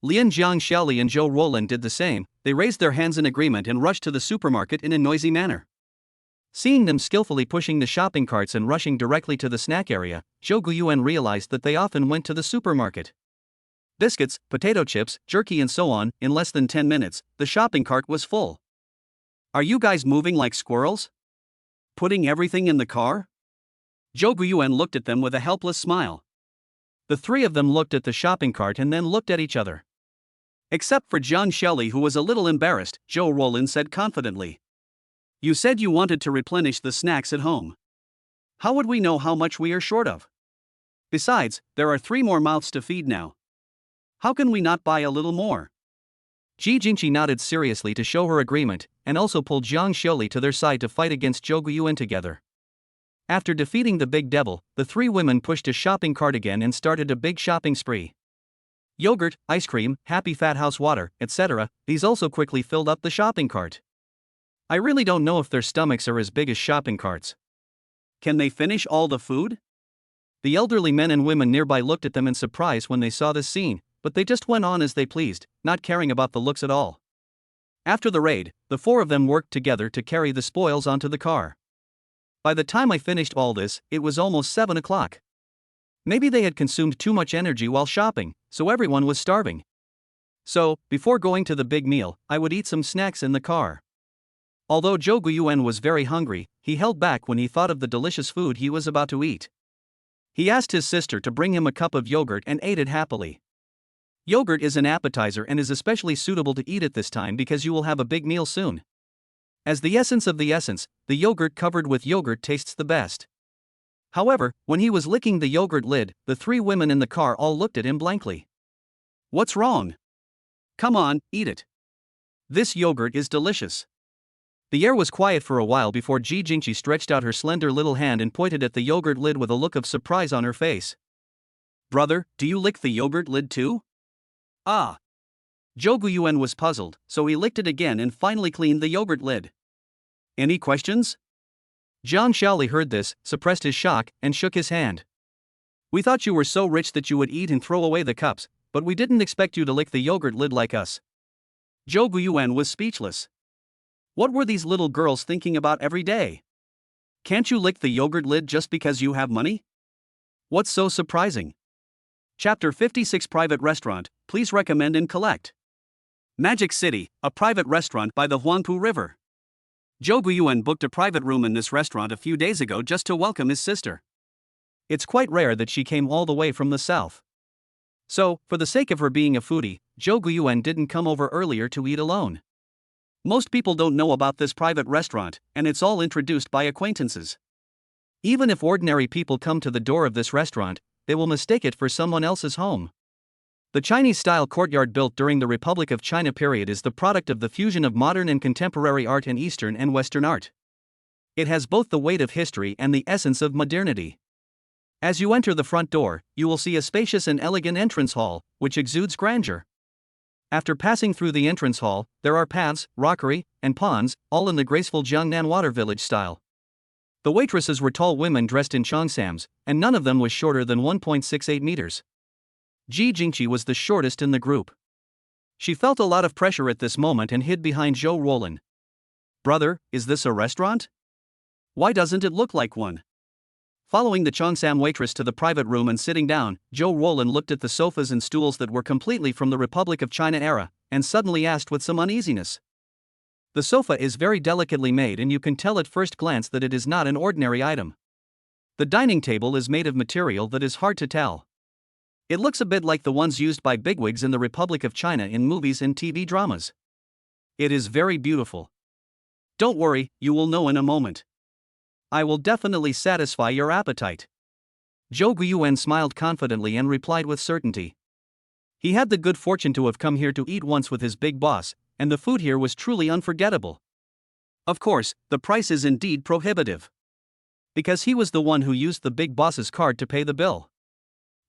Lian Jiang Xiuli and Jouan did the same, they raised their hands in agreement and rushed to the supermarket in a noisy manner. Seeing them skillfully pushing the shopping carts and rushing directly to the snack area, Zhou Guiyuan realized that they often went to the supermarket. Biscuits, potato chips, jerky and so on. In less than 10 minutes, the shopping cart was full. Are you guys moving like squirrels? Putting everything in the car? Zhou Guiyuan looked at them with a helpless smile. The three of them looked at the shopping cart and then looked at each other. Except for Jiang Shelley, who was a little embarrassed, Zhou Roland said confidently. You said you wanted to replenish the snacks at home. How would we know how much we are short of? Besides, there are 3 more mouths to feed now. How can we not buy a little more? Ji Jingqi nodded seriously to show her agreement, and also pulled Jiang Shelley to their side to fight against Zhou Guiyuan together. After defeating the big devil, the 3 women pushed a shopping cart again and started a big shopping spree. Yogurt, ice cream, Happy Fat House water, etc., these also quickly filled up the shopping cart. I really don't know if their stomachs are as big as shopping carts. Can they finish all the food? The elderly men and women nearby looked at them in surprise when they saw this scene, but they just went on as they pleased, not caring about the looks at all. After the raid, the 4 of them worked together to carry the spoils onto the car. By the time I finished all this, it was almost 7 o'clock. Maybe they had consumed too much energy while shopping, so everyone was starving. So, before going to the big meal, I would eat some snacks in the car. Although Zhou Guiyuan was very hungry, he held back when he thought of the delicious food he was about to eat. He asked his sister to bring him a cup of yogurt and ate it happily. Yogurt is an appetizer and is especially suitable to eat at this time because you will have a big meal soon. As the essence of the essence, the yogurt covered with yogurt tastes the best. However, when he was licking the yogurt lid, the 3 women in the car all looked at him blankly. What's wrong? Come on, eat it. This yogurt is delicious. The air was quiet for a while before Ji Jingqi stretched out her slender little hand and pointed at the yogurt lid with a look of surprise on her face. Brother, do you lick the yogurt lid too? Ah. Zhou Guiyuan was puzzled, so he licked it again and finally cleaned the yogurt lid. Any questions? Jiang Shaoli heard this, suppressed his shock, and shook his hand. We thought you were so rich that you would eat and throw away the cups, but we didn't expect you to lick the yogurt lid like us. Zhou Guiyuan was speechless. What were these little girls thinking about every day? Can't you lick the yogurt lid just because you have money? What's so surprising? Chapter 56 Private Restaurant, please recommend and collect. Magic City, a private restaurant by the Huangpu River. Zhou Guiyuan booked a private room in this restaurant a few days ago just to welcome his sister. It's quite rare that she came all the way from the south. So, for the sake of her being a foodie, Zhou Guiyuan didn't come over earlier to eat alone. Most people don't know about this private restaurant, and it's all introduced by acquaintances. Even if ordinary people come to the door of this restaurant, they will mistake it for someone else's home. The Chinese-style courtyard built during the Republic of China period is the product of the fusion of modern and contemporary art and Eastern and Western art. It has both the weight of history and the essence of modernity. As you enter the front door, you will see a spacious and elegant entrance hall, which exudes grandeur. After passing through the entrance hall, there are paths, rockery, and ponds, all in the graceful Jiangnan water village style. The waitresses were tall women dressed in cheongsams, and none of them was shorter than 1.68 meters. Ji Jingqi was the shortest in the group. She felt a lot of pressure at this moment and hid behind Zhou Roland. Brother, is this a restaurant? Why doesn't it look like one? Following the cheongsam waitress to the private room and sitting down, Zhou Roland looked at the sofas and stools that were completely from the Republic of China era, and suddenly asked with some uneasiness. The sofa is very delicately made and you can tell at first glance that it is not an ordinary item. The dining table is made of material that is hard to tell. It looks a bit like the ones used by bigwigs in the Republic of China in movies and TV dramas. It is very beautiful. Don't worry, you will know in a moment. I will definitely satisfy your appetite. Zhou Guiyuan smiled confidently and replied with certainty. He had the good fortune to have come here to eat once with his big boss, and the food here was truly unforgettable. Of course, the price is indeed prohibitive. Because he was the one who used the big boss's card to pay the bill.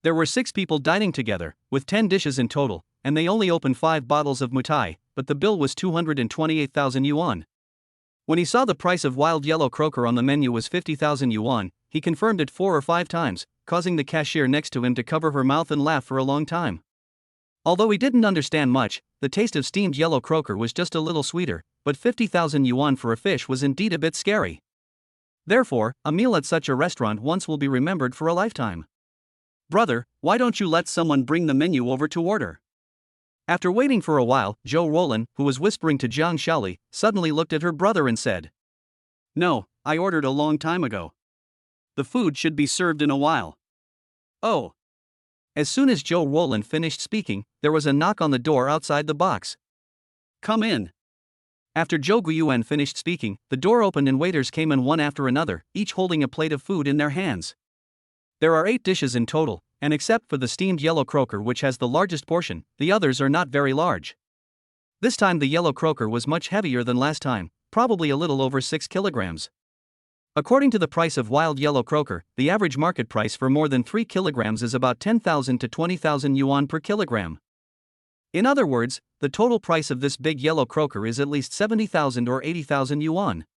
There were 6 people dining together, with 10 dishes in total, and they only opened 5 bottles of mutai, but the bill was 228,000 yuan. When he saw the price of wild yellow croaker on the menu was 50,000 yuan, he confirmed it 4 or 5 times, causing the cashier next to him to cover her mouth and laugh for a long time. Although he didn't understand much, the taste of steamed yellow croaker was just a little sweeter, but 50,000 yuan for a fish was indeed a bit scary. Therefore, a meal at such a restaurant once will be remembered for a lifetime. Brother, why don't you let someone bring the menu over to order? After waiting for a while, Jouan, who was whispering to Jiang Shaoli, suddenly looked at her brother and said, "No, I ordered a long time ago. The food should be served in a while." Oh. As soon as Jouan finished speaking, there was a knock on the door outside the box. "Come in." After Jouan finished speaking, the door opened and waiters came in one after another, each holding a plate of food in their hands. There are 8 dishes in total, and except for the steamed yellow croaker which has the largest portion, the others are not very large. This time the yellow croaker was much heavier than last time, probably a little over 6 kilograms. According to the price of wild yellow croaker, the average market price for more than 3 kilograms is about 10,000 to 20,000 yuan per kilogram. In other words, the total price of this big yellow croaker is at least 70,000 or 80,000 yuan.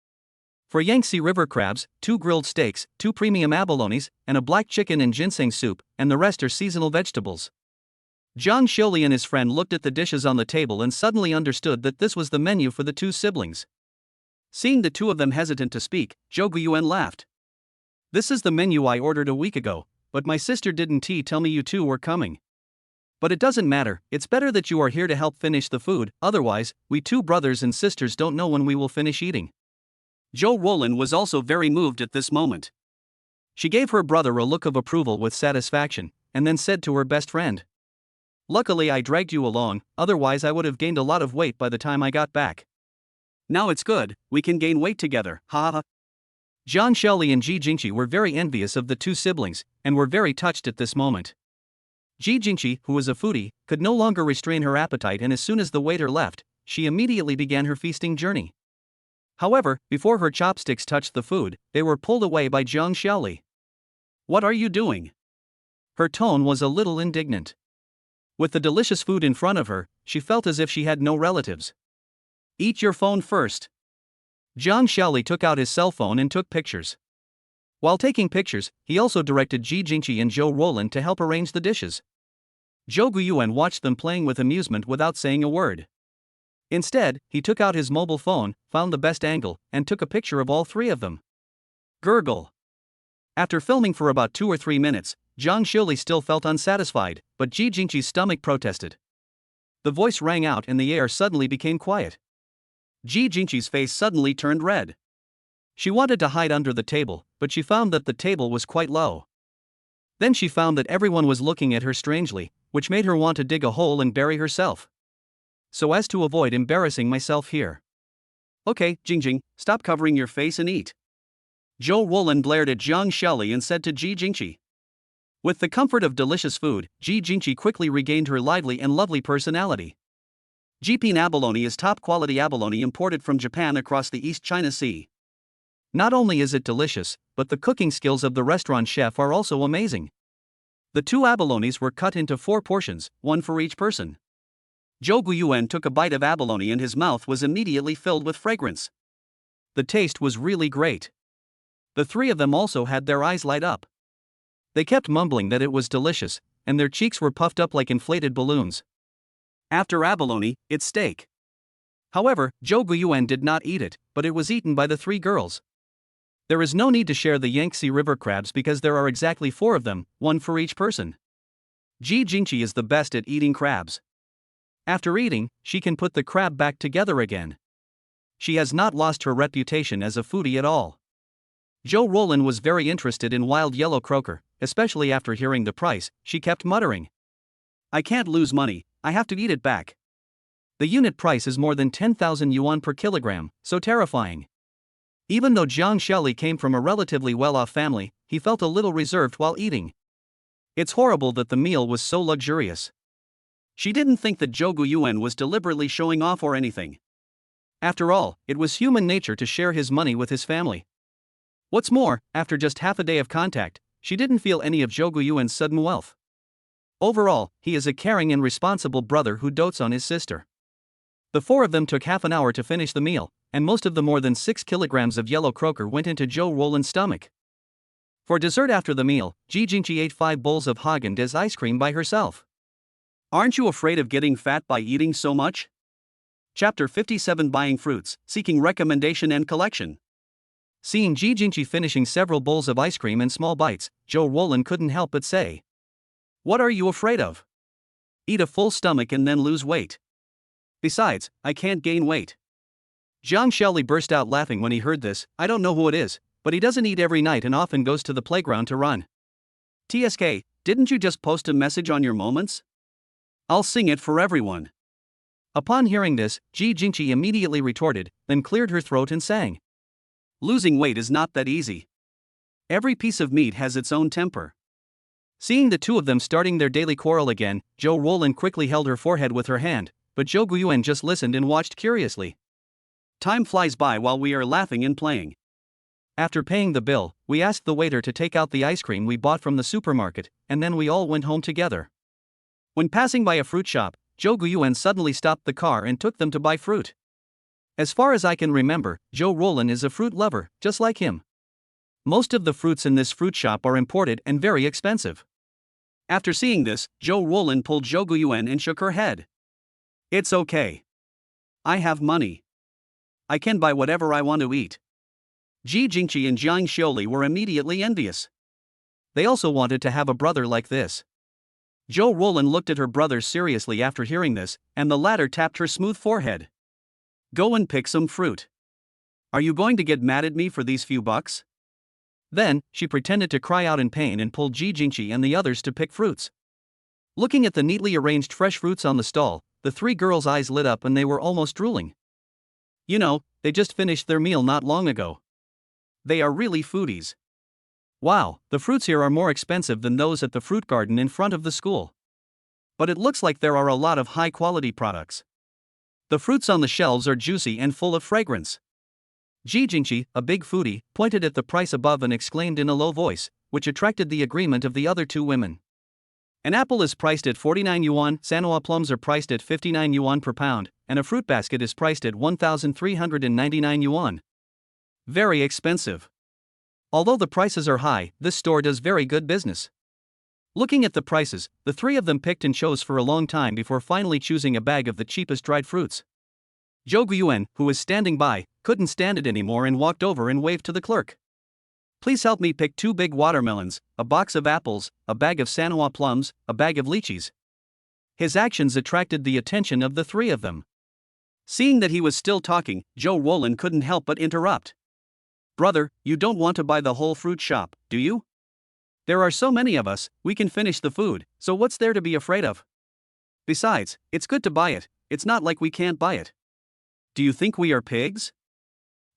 For Yangtze River crabs, 2 grilled steaks, 2 premium abalones, and a black chicken and ginseng soup, and the rest are seasonal vegetables. Jiang Shaoli and his friend looked at the dishes on the table and suddenly understood that this was the menu for the 2 siblings. Seeing the 2 of them hesitant to speak, Jouan laughed. "This is the menu I ordered a week ago, but my sister didn't tell me you 2 were coming. But it doesn't matter, it's better that you are here to help finish the food, otherwise, we 2 brothers and sisters don't know when we will finish eating." Jouan was also very moved at this moment. She gave her brother a look of approval with satisfaction, and then said to her best friend, "Luckily I dragged you along, otherwise I would have gained a lot of weight by the time I got back. Now it's good, we can gain weight together, ha ha." Jiang Shaoli and Ji Jingqi were very envious of the 2 siblings, and were very touched at this moment. Ji Jingqi, who was a foodie, could no longer restrain her appetite, and as soon as the waiter left, she immediately began her feasting journey. However, before her chopsticks touched the food, they were pulled away by Jiang Shaoli. "What are you doing?" Her tone was a little indignant. With the delicious food in front of her, she felt as if she had no relatives. "Eat your phone first." Jiang Shaoli took out his cell phone and took pictures. While taking pictures, he also directed Ji Jingqi and Jouan to help arrange the dishes. Jouan watched them playing with amusement without saying a word. Instead, he took out his mobile phone, found the best angle, and took a picture of all 3 of them. Gurgle. After filming for about 2 or 3 minutes, Jiang Shaoli still felt unsatisfied, but Ji Jingqi's stomach protested. The voice rang out and the air suddenly became quiet. Ji Jingqi's face suddenly turned red. She wanted to hide under the table, but she found that the table was quite low. Then she found that everyone was looking at her strangely, which made her want to dig a hole and bury herself. So as to avoid embarrassing myself here. "Okay, Jingjing, stop covering your face and eat." Jouan glared at Jiang Shaoli and said to Ji Jingqi. With the comfort of delicious food, Ji Jingqi quickly regained her lively and lovely personality. Deepening abalone is top-quality abalone imported from Japan across the East China Sea. Not only is it delicious, but the cooking skills of the restaurant chef are also amazing. The 2 abalones were cut into 4 portions, 1 for each person. Jouan took a bite of abalone and his mouth was immediately filled with fragrance. The taste was really great. The 3 of them also had their eyes light up. They kept mumbling that it was delicious, and their cheeks were puffed up like inflated balloons. After abalone, it's steak. However, Jouan did not eat it, but it was eaten by the 3 girls. There is no need to share the Yangtze River crabs because there are exactly 4 of them, 1 for each person. Ji Jingqi is the best at eating crabs. After eating, she can put the crab back together again. She has not lost her reputation as a foodie at all. Jouan was very interested in wild yellow croaker, especially after hearing the price. She kept muttering, "I can't lose money, I have to eat it back. The unit price is more than 10,000 yuan per kilogram, so terrifying." Even though Jiang Shaoli came from a relatively well-off family, he felt a little reserved while eating. It's horrible that the meal was so luxurious. She didn't think that Jouan was deliberately showing off or anything. After all, it was human nature to share his money with his family. What's more, after just half a day of contact, she didn't feel any of Jouan's sudden wealth. Overall, he is a caring and responsible brother who dotes on his sister. The 4 of them took half an hour to finish the meal, and most of the more than 6 kilograms of yellow croaker went into Jouan's stomach. For dessert after the meal, Ji Jingqi ate 5 bowls of Haagen-Dazs ice cream by herself. Aren't you afraid of getting fat by eating so much? Chapter 57 Buying Fruits, Seeking Recommendation and Collection. Seeing Ji Jingqi finishing several bowls of ice cream in small bites, Jouan couldn't help but say, "What are you afraid of? Eat a full stomach and then lose weight. Besides, I can't gain weight." Jiang Shaoli burst out laughing when he heard this. "I don't know who it is, but he doesn't eat every night and often goes to the playground to run." "TSK, didn't you just post a message on your moments? I'll sing it for everyone." Upon hearing this, Ji Jingqi immediately retorted, then cleared her throat and sang, "Losing weight is not that easy. Every piece of meat has its own temper." Seeing the two of them starting their daily quarrel again, Jouan quickly held her forehead with her hand, but Zhou Guiyuan just listened and watched curiously. Time flies by while we are laughing and playing. After paying the bill, we asked the waiter to take out the ice cream we bought from the supermarket, and then we all went home together. When passing by a fruit shop, Zhou Guiyuan suddenly stopped the car and took them to buy fruit. As far as I can remember, Jouan is a fruit lover, just like him. Most of the fruits in this fruit shop are imported and very expensive. After seeing this, Jouan pulled Zhou Guiyuan and shook her head. "It's okay. I have money. I can buy whatever I want to eat." Ji Jingqi and Jiang Shaoli were immediately envious. They also wanted to have a brother like this. Jouan looked at her brother seriously after hearing this, and the latter tapped her smooth forehead. "Go and pick some fruit. Are you going to get mad at me for these few bucks?" Then, she pretended to cry out in pain and pulled Ji Jingqi and the others to pick fruits. Looking at the neatly arranged fresh fruits on the stall, the three girls' eyes lit up and they were almost drooling. You know, they just finished their meal not long ago. They are really foodies. Wow, the fruits here are more expensive than those at the fruit garden in front of the school. But it looks like there are a lot of high-quality products. The fruits on the shelves are juicy and full of fragrance. Ji Jingqi, a big foodie, pointed at the price above and exclaimed in a low voice, which attracted the agreement of the other two women. An apple is priced at 49 yuan, Sanoa plums are priced at 59 yuan per pound, and a fruit basket is priced at 1,399 yuan. Very expensive. Although the prices are high, this store does very good business. Looking at the prices, the three of them picked and chose for a long time before finally choosing a bag of the cheapest dried fruits. Zhou Guiyuan, who was standing by, couldn't stand it anymore and walked over and waved to the clerk. "Please help me pick 2 big watermelons, a box of apples, a bag of Sanoa plums, a bag of lychees." His actions attracted the attention of the three of them. Seeing that he was still talking, Jouan couldn't help but interrupt. "Brother, you don't want to buy the whole fruit shop, do you? There are so many of us, we can finish the food, so what's there to be afraid of? Besides, it's good to buy it, it's not like we can't buy it. Do you think we are pigs?"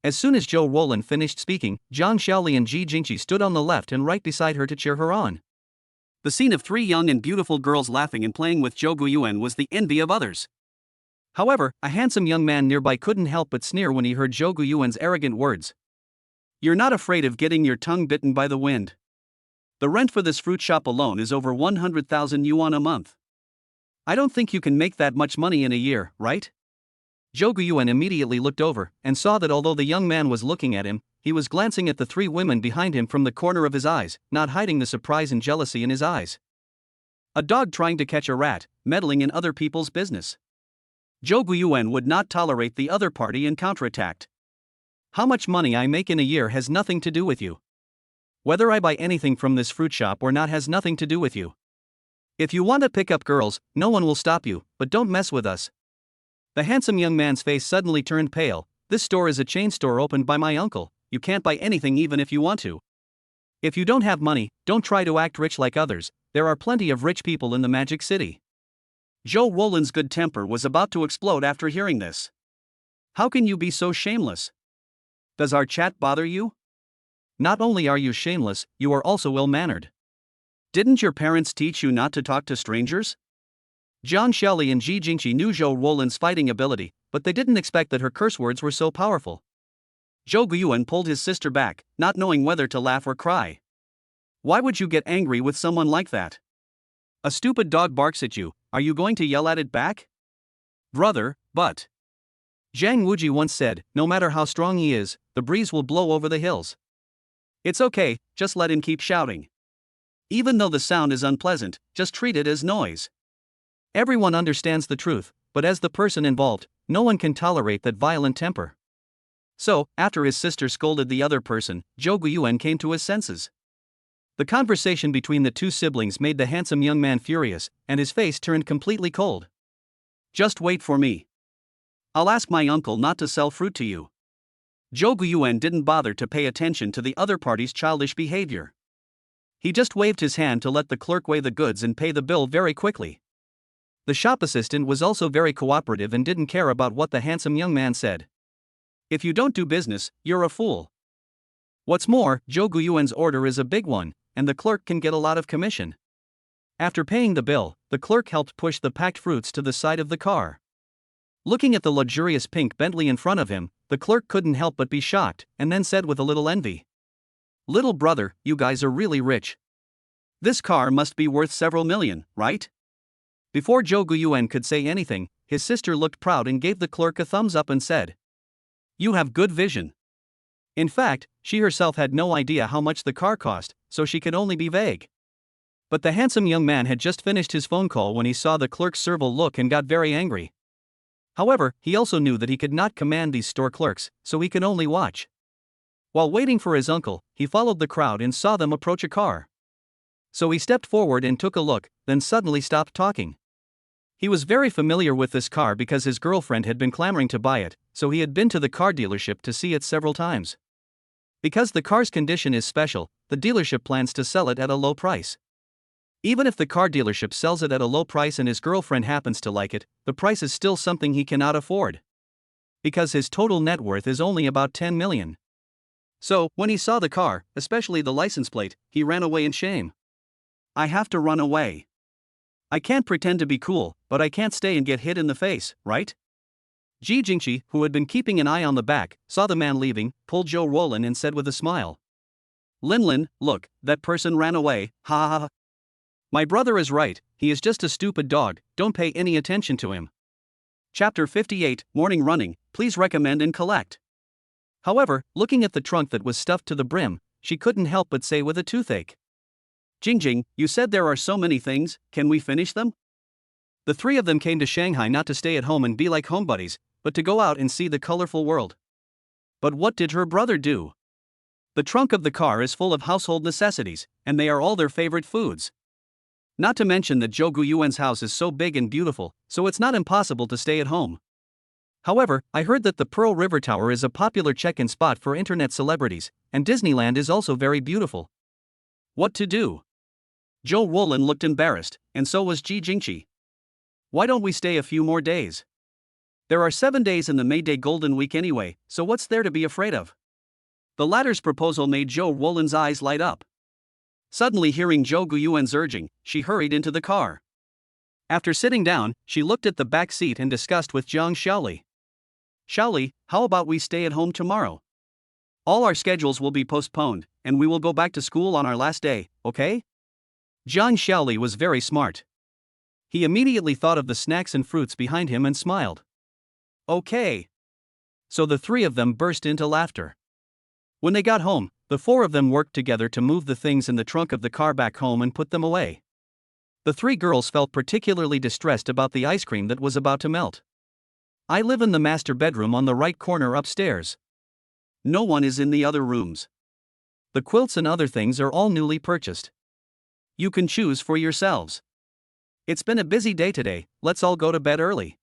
As soon as Jouan finished speaking, Jiang Shaoli and Ji Jingqi stood on the left and right beside her to cheer her on. The scene of 3 young and beautiful girls laughing and playing with Zhou Guiyuan was the envy of others. However, a handsome young man nearby couldn't help but sneer when he heard Zhou Guiyuan's arrogant words. "You're not afraid of getting your tongue bitten by the wind. The rent for this fruit shop alone is over 100,000 yuan a month. I don't think you can make that much money in a year, right?" Zhou Guiyuan immediately looked over and saw that although the young man was looking at him, he was glancing at the three women behind him from the corner of his eyes, not hiding the surprise and jealousy in his eyes. A dog trying to catch a rat, meddling in other people's business. Zhou Guiyuan would not tolerate the other party and counterattacked. "How much money I make in a year has nothing to do with you. Whether I buy anything from this fruit shop or not has nothing to do with you. If you want to pick up girls, no one will stop you, but don't mess with us." The handsome young man's face suddenly turned pale. "This store is a chain store opened by my uncle, you can't buy anything even if you want to. If you don't have money, don't try to act rich like others, there are plenty of rich people in the Magic City." Jouan's good temper was about to explode after hearing this. "How can you be so shameless? Does our chat bother you? Not only are you shameless, you are also ill-mannered. Didn't your parents teach you not to talk to strangers?" Jiang Shaoli and Ji Jingqi knew Jouan's fighting ability, but they didn't expect that her curse words were so powerful. Zhou Guiyuan pulled his sister back, not knowing whether to laugh or cry. "Why would you get angry with someone like that? A stupid dog barks at you, are you going to yell at it back? Brother, but..." Zhang Wuji once said, "No matter how strong he is, the breeze will blow over the hills. It's okay, just let him keep shouting. Even though the sound is unpleasant, just treat it as noise. Everyone understands the truth, but as the person involved, no one can tolerate that violent temper." So, after his sister scolded the other person, Jouan came to his senses. The conversation between the two siblings made the handsome young man furious, and his face turned completely cold. Just wait for me. I'll ask my uncle not to sell fruit to you. Jouan didn't bother to pay attention to the other party's childish behavior. He just waved his hand to let the clerk weigh the goods and pay the bill very quickly. The shop assistant was also very cooperative and didn't care about what the handsome young man said. If you don't do business, you're a fool. What's more, Jouan's order is a big one, and the clerk can get a lot of commission. After paying the bill, the clerk helped push the packed fruits to the side of the car. Looking at the luxurious pink Bentley in front of him, the clerk couldn't help but be shocked, and then said with a little envy, "Little brother, you guys are really rich. This car must be worth several million, right?" Before Jouan could say anything, his sister looked proud and gave the clerk a thumbs up and said, "You have good vision." In fact, she herself had no idea how much the car cost, so she could only be vague. But the handsome young man had just finished his phone call when he saw the clerk's servile look and got very angry. However, he also knew that he could not command these store clerks, so he could only watch. While waiting for his uncle, he followed the crowd and saw them approach a car. So he stepped forward and took a look, then suddenly stopped talking. He was very familiar with this car because his girlfriend had been clamoring to buy it, so he had been to the car dealership to see it several times. Because the car's condition is special, the dealership plans to sell it at a low price. Even if the car dealership sells it at a low price and his girlfriend happens to like it, the price is still something he cannot afford. Because his total net worth is only about 10 million. So, when he saw the car, especially the license plate, he ran away in shame. I have to run away. I can't pretend to be cool, but I can't stay and get hit in the face, right? Ji Jingqi, who had been keeping an eye on the back, saw the man leaving, pulled Jouan and said with a smile, Lin, look, that person ran away, ha ha ha. My brother is right, he is just a stupid dog, don't pay any attention to him. Chapter 58, Morning Running, please recommend and collect. However, looking at the trunk that was stuffed to the brim, she couldn't help but say with a toothache, Jingjing, you said there are so many things, can we finish them? The three of them came to Shanghai not to stay at home and be like homebuddies, but to go out and see the colorful world. But what did her brother do? The trunk of the car is full of household necessities, and they are all their favorite foods. Not to mention that Jouan's house is so big and beautiful, so it's not impossible to stay at home. However, I heard that the Pearl River Tower is a popular check-in spot for internet celebrities, and Disneyland is also very beautiful. What to do? Jouan looked embarrassed, and so was Ji Jingqi. Why don't we stay a few more days? There are 7 days in the May Day Golden Week anyway, so what's there to be afraid of? The latter's proposal made Jouan's eyes light up. Suddenly hearing Jouan's urging, she hurried into the car. After sitting down, she looked at the back seat and discussed with Jiang Xiaoli. Xiaoli, how about we stay at home tomorrow? All our schedules will be postponed, and we will go back to school on our last day, okay? Jiang Xiaoli was very smart. He immediately thought of the snacks and fruits behind him and smiled. Okay. So the three of them burst into laughter. When they got home, the four of them worked together to move the things in the trunk of the car back home and put them away. The three girls felt particularly distressed about the ice cream that was about to melt. I live in the master bedroom on the right corner upstairs. No one is in the other rooms. The quilts and other things are all newly purchased. You can choose for yourselves. It's been a busy day today, let's all go to bed early.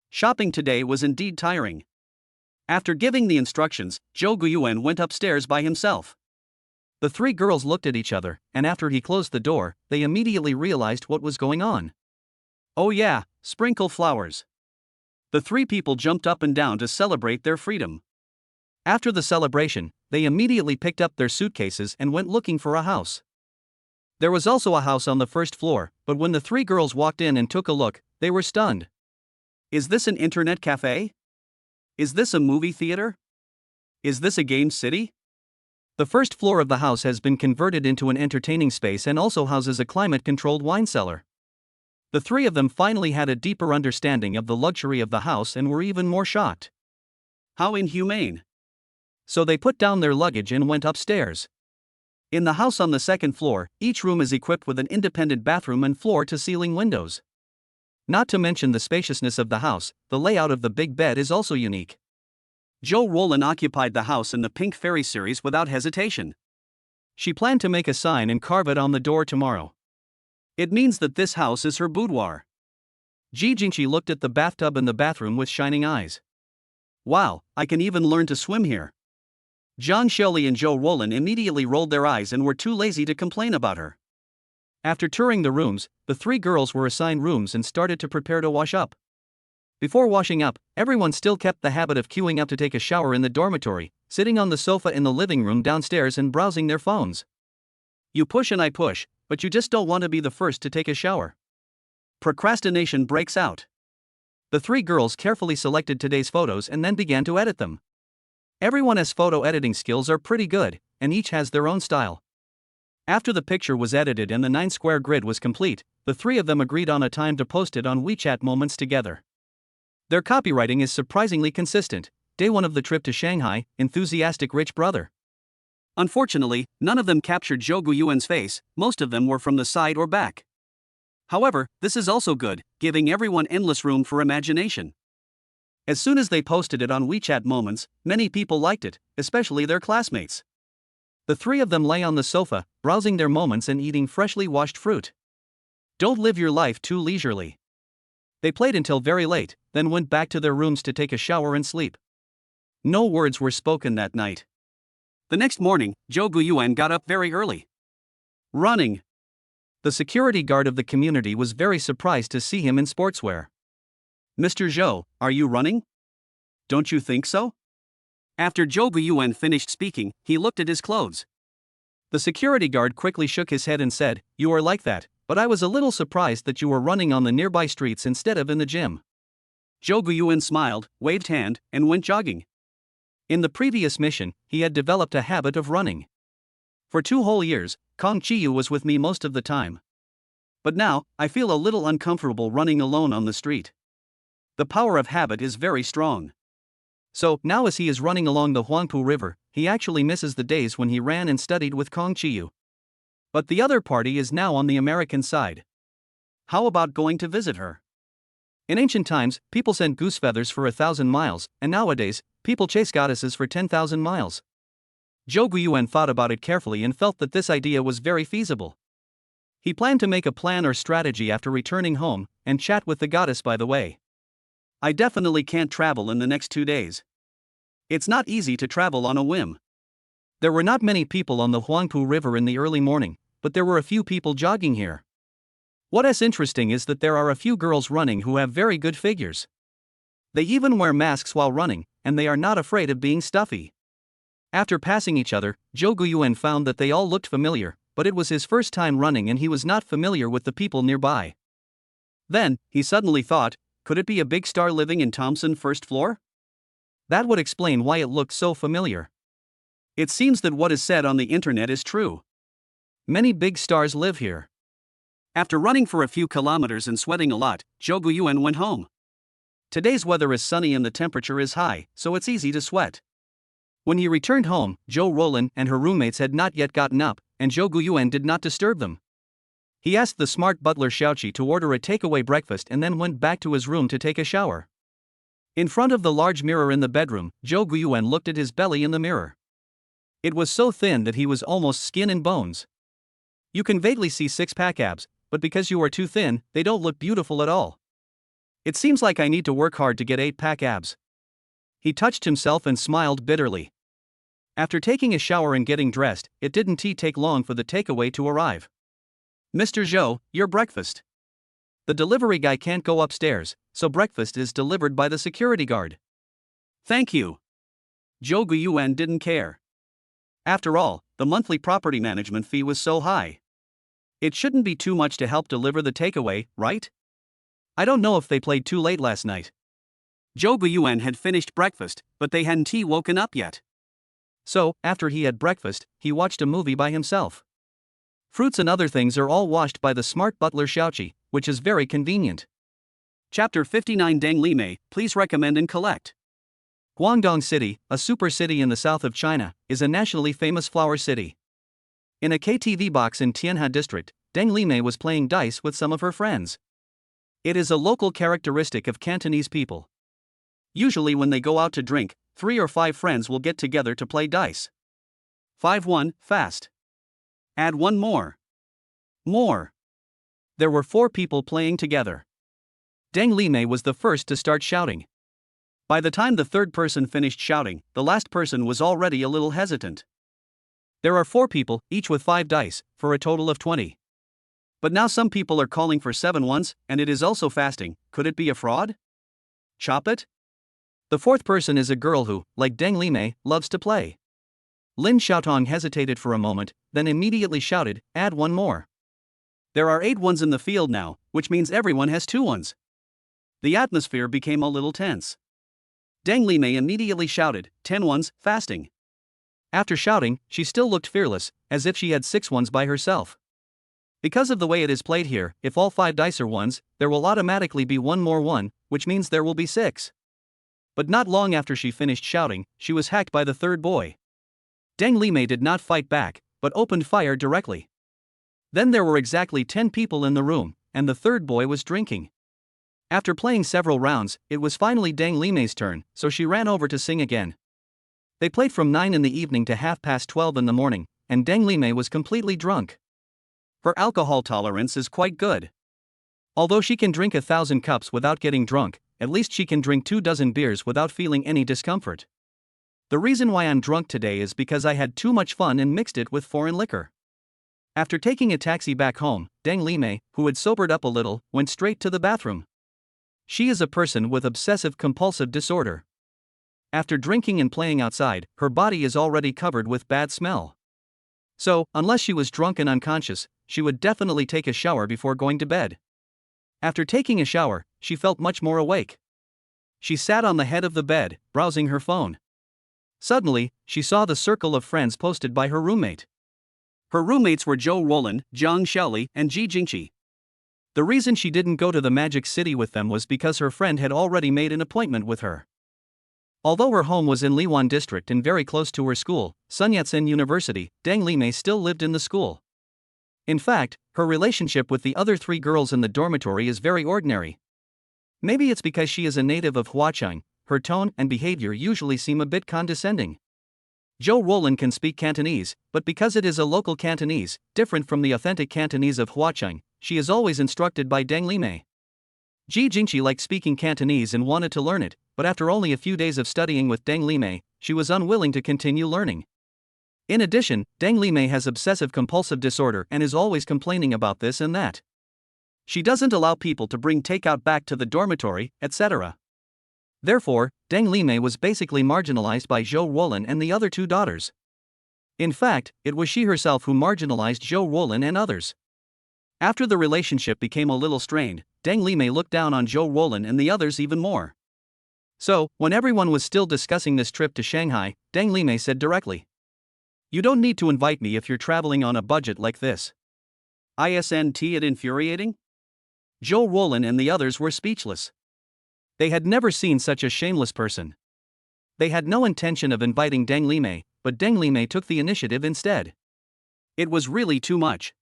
Shopping today was indeed tiring. After giving the instructions, Jouan went upstairs by himself. The three girls looked at each other, and after he closed the door, they immediately realized what was going on. Oh yeah, sprinkle flowers. The three people jumped up and down to celebrate their freedom. After the celebration, they immediately picked up their suitcases and went looking for a house. There was also a house on the first floor, but when the three girls walked in and took a look, they were stunned. Is this an internet cafe? Is this a movie theater? Is this a game city? The first floor of the house has been converted into an entertaining space and also houses a climate-controlled wine cellar. The three of them finally had a deeper understanding of the luxury of the house and were even more shocked. How inhumane. So they put down their luggage and went upstairs. In the house on the second floor, each room is equipped with an independent bathroom and floor-to-ceiling windows. Not to mention the spaciousness of the house, the layout of the big bed is also unique. Jouan occupied the house in the Pink Fairy series without hesitation. She planned to make a sign and carve it on the door tomorrow. It means that this house is her boudoir. Ji Jingqi looked at the bathtub and the bathroom with shining eyes. Wow, I can even learn to swim here. Zhang Xiaoli and Jouan immediately rolled their eyes and were too lazy to complain about her. After touring the rooms, the three girls were assigned rooms and started to prepare to wash up. Before washing up, everyone still kept the habit of queuing up to take a shower in the dormitory, sitting on the sofa in the living room downstairs and browsing their phones. You push and I push, but you just don't want to be the first to take a shower. Procrastination breaks out. The three girls carefully selected today's photos and then began to edit them. Everyone's photo editing skills are pretty good, and each has their own style. After the picture was edited and the 9-square grid was complete, the three of them agreed on a time to post it on WeChat Moments together. Their copywriting is surprisingly consistent. Day 1 of the trip to Shanghai, enthusiastic rich brother. Unfortunately, none of them captured Zhou Guiyuan's face, most of them were from the side or back. However, this is also good, giving everyone endless room for imagination. As soon as they posted it on WeChat Moments, many people liked it, especially their classmates. The three of them lay on the sofa, browsing their moments and eating freshly washed fruit. Don't live your life too leisurely. They played until very late, then went back to their rooms to take a shower and sleep. No words were spoken that night. The next morning, Zhou Guiyuan got up very early. Running. The security guard of the community was very surprised to see him in sportswear. Mr. Zhou, are you running? Don't you think so? After Zhou Guiyuan finished speaking, he looked at his clothes. The security guard quickly shook his head and said, You are like that, but I was a little surprised that you were running on the nearby streets instead of in the gym. Zhou Guiyuan smiled, waved hand, and went jogging. In the previous mission, he had developed a habit of running. For 2 whole years, Kong Qiyu was with me most of the time. But now, I feel a little uncomfortable running alone on the street. The power of habit is very strong. So, now as he is running along the Huangpu River, he actually misses the days when he ran and studied with Kong Qiyu. But the other party is now on the American side. How about going to visit her? In ancient times, people sent goose feathers for 1,000 miles, and nowadays, people chase goddesses for 10,000 miles. Zhou Guiyuan thought about it carefully and felt that this idea was very feasible. He planned to make a plan or strategy after returning home, and chat with the goddess by the way. I definitely can't travel in the next 2 days. It's not easy to travel on a whim. There were not many people on the Huangpu River in the early morning, but there were a few people jogging here. What's interesting is that there are a few girls running who have very good figures. They even wear masks while running, and they are not afraid of being stuffy. After passing each other, Zhou Guiyuan found that they all looked familiar, but it was his first time running and he was not familiar with the people nearby. Then, he suddenly thought, could it be a big star living in Thompson first floor? That would explain why it looked so familiar. It seems that what is said on the internet is true. Many big stars live here. After running for a few kilometers and sweating a lot, Zhou Guiyuan went home. Today's weather is sunny and the temperature is high, so it's easy to sweat. When he returned home, Jouan and her roommates had not yet gotten up, and Zhou Guiyuan did not disturb them. He asked the smart butler Xiaoqi to order a takeaway breakfast and then went back to his room to take a shower. In front of the large mirror in the bedroom, Zhou Guiyuan looked at his belly in the mirror. It was so thin that he was almost skin and bones. You can vaguely see 6-pack abs, but because you are too thin, they don't look beautiful at all. It seems like I need to work hard to get 8-pack abs. He touched himself and smiled bitterly. After taking a shower and getting dressed, it didn't take long for the takeaway to arrive. Mr. Zhou, your breakfast. The delivery guy can't go upstairs, so breakfast is delivered by the security guard. Thank you. Zhou Guiyuan didn't care. After all, the monthly property management fee was so high. It shouldn't be too much to help deliver the takeaway, right? I don't know if they played too late last night. Zhou Guiyuan had finished breakfast, but they hadn't woken up yet. So, after he had breakfast, he watched a movie by himself. Fruits and other things are all washed by the smart butler Xiaoqi, which is very convenient. Chapter 59 Deng Limei, please recommend and collect. Guangdong City, a super city in the south of China, is a nationally famous flower city. In a KTV box in Tianhe district, Deng Limei was playing dice with some of her friends. It is a local characteristic of Cantonese people. Usually when they go out to drink, 3 or 5 friends will get together to play dice. 5-1, fast. Add one more. More. There were 4 people playing together. Deng Limei was the first to start shouting. By the time the third person finished shouting, the last person was already a little hesitant. There are 4 people, each with 5 dice, for a total of 20. But now some people are calling for 7 ones, and it is also fasting. Could it be a fraud? Chop it? The fourth person is a girl who, like Deng Limei, loves to play. Lin Xiaotong hesitated for a moment, then immediately shouted, add one more. There are 8 ones in the field now, which means everyone has 2 ones. The atmosphere became a little tense. Deng Limei immediately shouted, 10 ones, fasting. After shouting, she still looked fearless, as if she had 6 ones by herself. Because of the way it is played here, if all 5 dice are ones, there will automatically be one more 1, which means there will be 6. But not long after she finished shouting, she was hacked by the third boy. Deng Limei did not fight back, but opened fire directly. Then there were exactly 10 people in the room, and the third boy was drinking. After playing several rounds, it was finally Deng Limei's turn, so she ran over to sing again. They played from 9 in the evening to 12:30 in the morning, and Deng Limei was completely drunk. Her alcohol tolerance is quite good. Although she can drink 1,000 cups without getting drunk, at least she can drink 24 beers without feeling any discomfort. The reason why I'm drunk today is because I had too much fun and mixed it with foreign liquor. After taking a taxi back home, Deng Limei, who had sobered up a little, went straight to the bathroom. She is a person with obsessive-compulsive disorder. After drinking and playing outside, her body is already covered with bad smell. So, unless she was drunk and unconscious, she would definitely take a shower before going to bed. After taking a shower, she felt much more awake. She sat on the head of the bed, browsing her phone. Suddenly, she saw the circle of friends posted by her roommate. Her roommates were Zhou Roland, Jiang Xiaoli, and Ji Jingqi. The reason she didn't go to the Magic City with them was because her friend had already made an appointment with her. Although her home was in Liwan District and very close to her school, Sun Yat-sen University, Deng Limei still lived in the school. In fact, her relationship with the other 3 girls in the dormitory is very ordinary. Maybe it's because she is a native of Huacheng, her tone and behavior usually seem a bit condescending. Zhou Roland can speak Cantonese, but because it is a local Cantonese, different from the authentic Cantonese of Huacheng, she is always instructed by Deng Limei. Ji Jingqi liked speaking Cantonese and wanted to learn it, but after only a few days of studying with Deng Limei, she was unwilling to continue learning. In addition, Deng Limei has obsessive-compulsive disorder and is always complaining about this and that. She doesn't allow people to bring takeout back to the dormitory, etc. Therefore, Deng Limei was basically marginalized by Zhou Roland and the other 2 daughters. In fact, it was she herself who marginalized Zhou Roland and others. After the relationship became a little strained, Deng Limei looked down on Zhou Roland and the others even more. So, when everyone was still discussing this trip to Shanghai, Deng Limei said directly, "You don't need to invite me if you're traveling on a budget like this." Isn't it infuriating? Zhou Roland and the others were speechless. They had never seen such a shameless person. They had no intention of inviting Deng Limei, but Deng Limei took the initiative instead. It was really too much.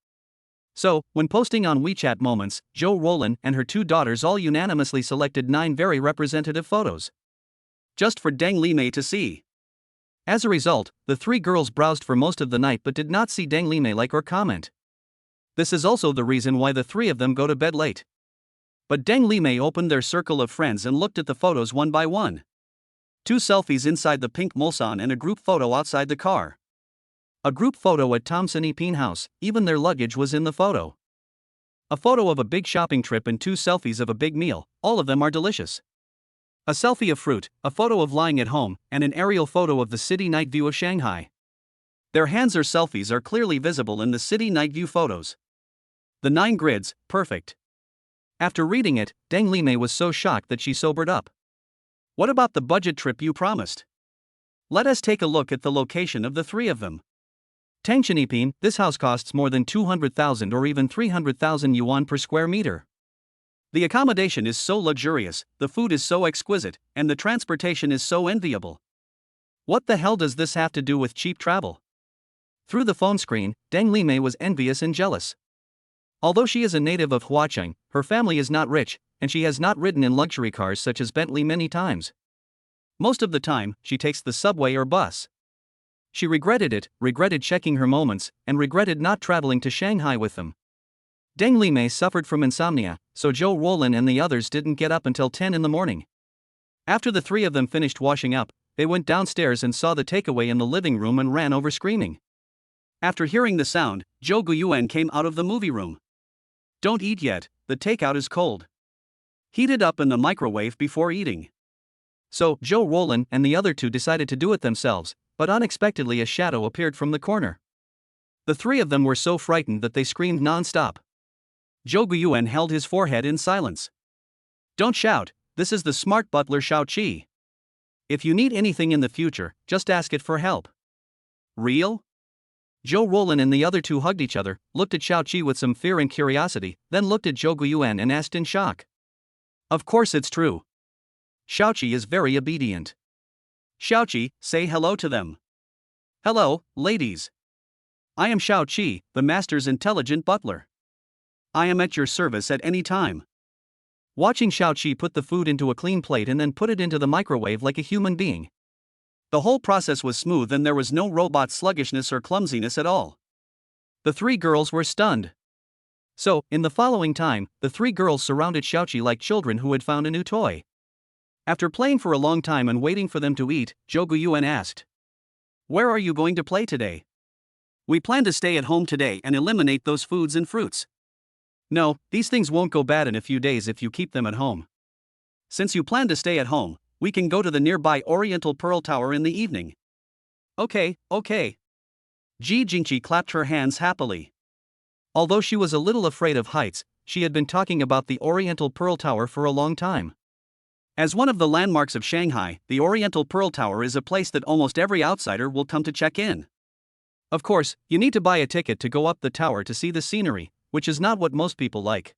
So, when posting on WeChat Moments, Zhou Roland and her 2 daughters all unanimously selected 9 very representative photos. Just for Deng Limei to see. As a result, the 3 girls browsed for most of the night but did not see Deng Limei like or comment. This is also the reason why the 3 of them go to bed late. But Deng Limei opened their circle of friends and looked at the photos one by one. 2 selfies inside the pink Mulsanne and a group photo outside the car. A group photo at Thompson Epine House, even their luggage was in the photo. A photo of a big shopping trip and 2 selfies of a big meal, all of them are delicious. A selfie of fruit, a photo of lying at home, and an aerial photo of the city night view of Shanghai. Their hands or selfies are clearly visible in the city night view photos. The 9 grids, perfect. After reading it, Deng Limei was so shocked that she sobered up. What about the budget trip you promised? Let us take a look at the location of the 3 of them. Tangshan, this house costs more than 200,000 or even 300,000 yuan per square meter. The accommodation is so luxurious, the food is so exquisite, and the transportation is so enviable. What the hell does this have to do with cheap travel? Through the phone screen, Deng Limei was envious and jealous. Although she is a native of Huacheng, her family is not rich, and she has not ridden in luxury cars such as Bentley many times. Most of the time, she takes the subway or bus. She regretted it, regretted checking her moments, and regretted not traveling to Shanghai with them. Deng Limei suffered from insomnia, so Jouan and the others didn't get up until 10 in the morning. After the three of them finished washing up, they went downstairs and saw the takeaway in the living room and ran over screaming. After hearing the sound, Zhou Guiyuan came out of the movie room. Don't eat yet, the takeout is cold. Heat it up in the microwave before eating. So, Jouan and the other two decided to do it themselves, but unexpectedly a shadow appeared from the corner. The three of them were so frightened that they screamed non-stop. Zhou Guiyuan held his forehead in silence. Don't shout, this is the smart butler Shao Qi. If you need anything in the future, just ask it for help. Real? Jouan and the other two hugged each other, looked at Shao Qi with some fear and curiosity, then looked at Zhou Guiyuan and asked in shock. Of course it's true. Shao Qi is very obedient. Shao Qi, say hello to them. Hello, ladies. I am Shao Qi, the master's intelligent butler. I am at your service at any time. Watching Shao Qi put the food into a clean plate and then put it into the microwave like a human being. The whole process was smooth and there was no robot sluggishness or clumsiness at all. The three girls were stunned. So, in the following time, the three girls surrounded Shao Qi like children who had found a new toy. After playing for a long time and waiting for them to eat, Zhou Guiyuan asked, "Where are you going to play today?" "We plan to stay at home today and eliminate those foods and fruits." "No, these things won't go bad in a few days if you keep them at home. Since you plan to stay at home, we can go to the nearby Oriental Pearl Tower in the evening." Okay. Ji Jingqi clapped her hands happily. Although she was a little afraid of heights, she had been talking about the Oriental Pearl Tower for a long time. As one of the landmarks of Shanghai, the Oriental Pearl Tower is a place that almost every outsider will come to check in. Of course, you need to buy a ticket to go up the tower to see the scenery, which is not what most people like.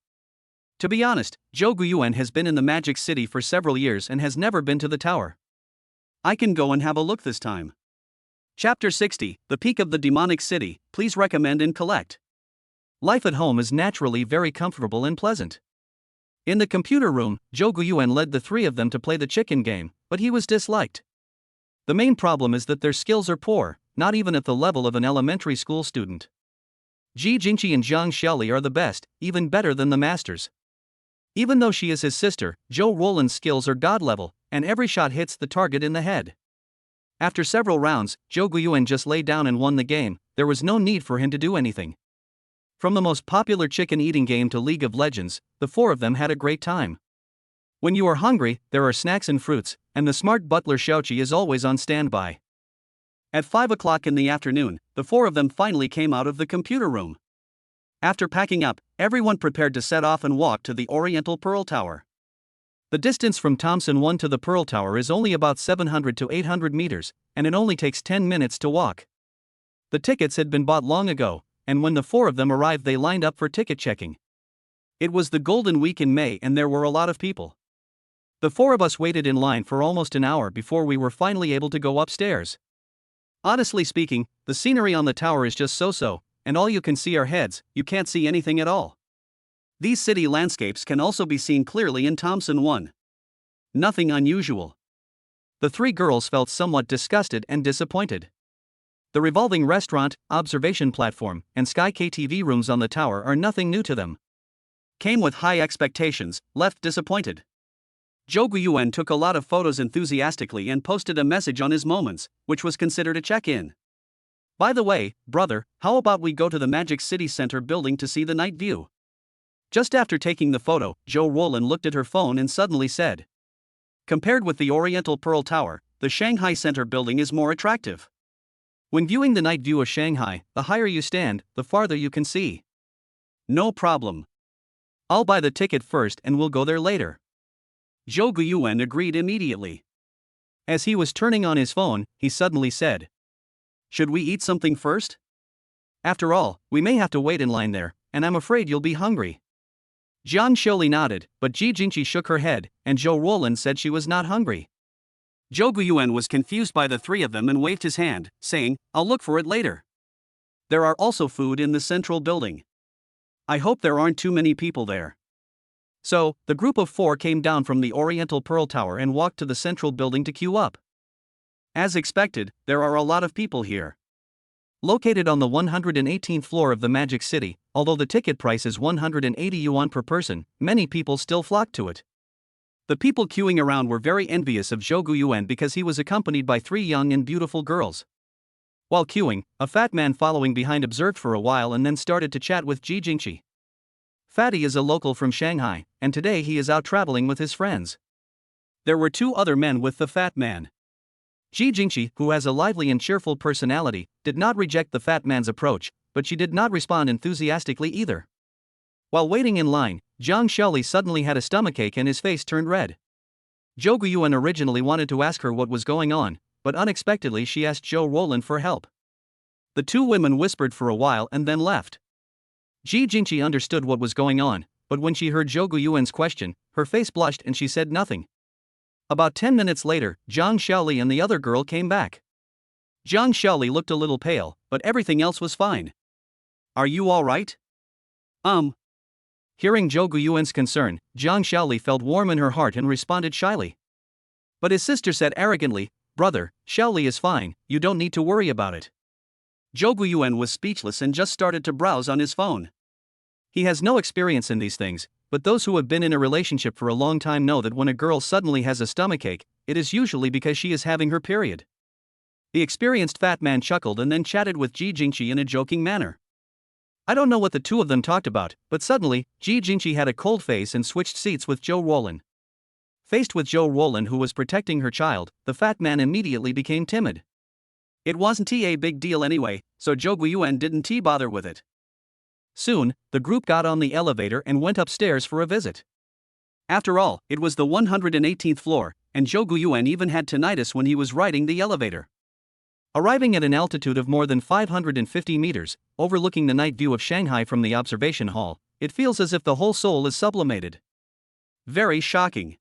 To be honest, Zhou Guiyuan has been in the Magic City for several years and has never been to the tower. I can go and have a look this time. Chapter 60, The Peak of the Demonic City, please recommend and collect. Life at home is naturally very comfortable and pleasant. In the computer room, Zhou Guiyuan led the three of them to play the chicken game, but he was disliked. The main problem is that their skills are poor, not even at the level of an elementary school student. Ji Jingqi and Zhang Xiaoli are the best, even better than the masters. Even though she is his sister, Jouan's skills are god level, and every shot hits the target in the head. After several rounds, Zhou Guiyuan just lay down and won the game. There was no need for him to do anything. From the most popular chicken eating game to League of Legends, the four of them had a great time. When you are hungry, there are snacks and fruits, and the smart butler Xiaoqi is always on standby. At 5 o'clock in the afternoon, the four of them finally came out of the computer room. After packing up, everyone prepared to set off and walk to the Oriental Pearl Tower. The distance from Thompson 1 to the Pearl Tower is only about 700 to 800 meters, and it only takes 10 minutes to walk. The tickets had been bought long ago, and when the four of them arrived they lined up for ticket checking. It was the Golden Week in May and there were a lot of people. The four of us waited in line for almost an hour before we were finally able to go upstairs. Honestly speaking, the scenery on the tower is just so-so, and all you can see are heads, you can't see anything at all. These city landscapes can also be seen clearly in Thompson 1. Nothing unusual. The three girls felt somewhat disgusted and disappointed. The revolving restaurant, observation platform, and Sky KTV rooms on the tower are nothing new to them. Came with high expectations, left disappointed. Zhou Guiyuan took a lot of photos enthusiastically and posted a message on his moments, which was considered a check-in. By the way, brother, how about we go to the Magic City Center building to see the night view? Just after taking the photo, Jouan looked at her phone and suddenly said, compared with the Oriental Pearl Tower, the Shanghai Center building is more attractive. When viewing the night view of Shanghai, the higher you stand, the farther you can see. No problem. I'll buy the ticket first and we'll go there later. Zhou Guiyuan agreed immediately. As he was turning on his phone, he suddenly said, should we eat something first? After all, we may have to wait in line there, and I'm afraid you'll be hungry. Zhang Xiaoli nodded, but Ji Jingqi shook her head, and Jouan said she was not hungry. Zhou Guiyuan was confused by the three of them and waved his hand, saying, I'll look for it later. There are also food in the central building. I hope there aren't too many people there. So, the group of four came down from the Oriental Pearl Tower and walked to the central building to queue up. As expected, there are a lot of people here. Located on the 118th floor of the Magic City, although the ticket price is 180 yuan per person, many people still flocked to it. The people queuing around were very envious of Zhou Guiyuan because he was accompanied by three young and beautiful girls. While queuing, a fat man following behind observed for a while and then started to chat with Ji Jingqi. Fatty is a local from Shanghai, and today he is out traveling with his friends. There were two other men with the fat man. Ji Jingqi, who has a lively and cheerful personality, did not reject the fat man's approach, but she did not respond enthusiastically either. While waiting in line, Zhang Xiaoli suddenly had a stomachache and his face turned red. Zhou Guiyuan originally wanted to ask her what was going on, but unexpectedly she asked Zhou Roland for help. The two women whispered for a while and then left. Ji Jingqi understood what was going on, but when she heard Zhou Guiyuan's question, her face blushed and she said nothing. About 10 minutes later, Zhang Xiaoli and the other girl came back. Zhang Xiaoli looked a little pale, but everything else was fine. Are you all right? Hearing Zhou Guiyuan's concern, Zhang Xiaoli felt warm in her heart and responded shyly. But his sister said arrogantly, "Brother, Xiaoli is fine, you don't need to worry about it." Zhou Guiyuan was speechless and just started to browse on his phone. He has no experience in these things, but those who have been in a relationship for a long time know that when a girl suddenly has a stomachache, it is usually because she is having her period. The experienced fat man chuckled and then chatted with Ji Jingqi in a joking manner. I don't know what the two of them talked about, but suddenly, Ji Jingqi had a cold face and switched seats with Zhou Roland. Faced with Zhou Roland, who was protecting her child, the fat man immediately became timid. It wasn't a big deal anyway, so Zhou Guiyuan didn't bother with it. Soon, the group got on the elevator and went upstairs for a visit. After all, it was the 118th floor, and Zhou Guiyuan even had tinnitus when he was riding the elevator. Arriving at an altitude of more than 550 meters, overlooking the night view of Shanghai from the observation hall, it feels as if the whole soul is sublimated. Very shocking.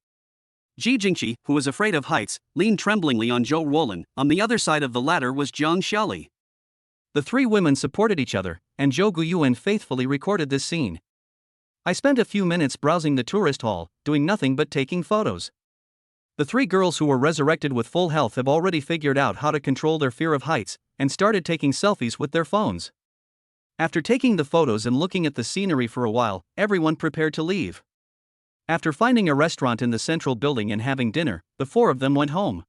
Ji Jingqi, who was afraid of heights, leaned tremblingly on Zhou Roland. On the other side of the ladder was Zhang Xiaoli. The three women supported each other, and Zhou Guiyuan faithfully recorded this scene. I spent a few minutes browsing the tourist hall, doing nothing but taking photos. The three girls who were resurrected with full health have already figured out how to control their fear of heights, and started taking selfies with their phones. After taking the photos and looking at the scenery for a while, everyone prepared to leave. After finding a restaurant in the central building and having dinner, the four of them went home.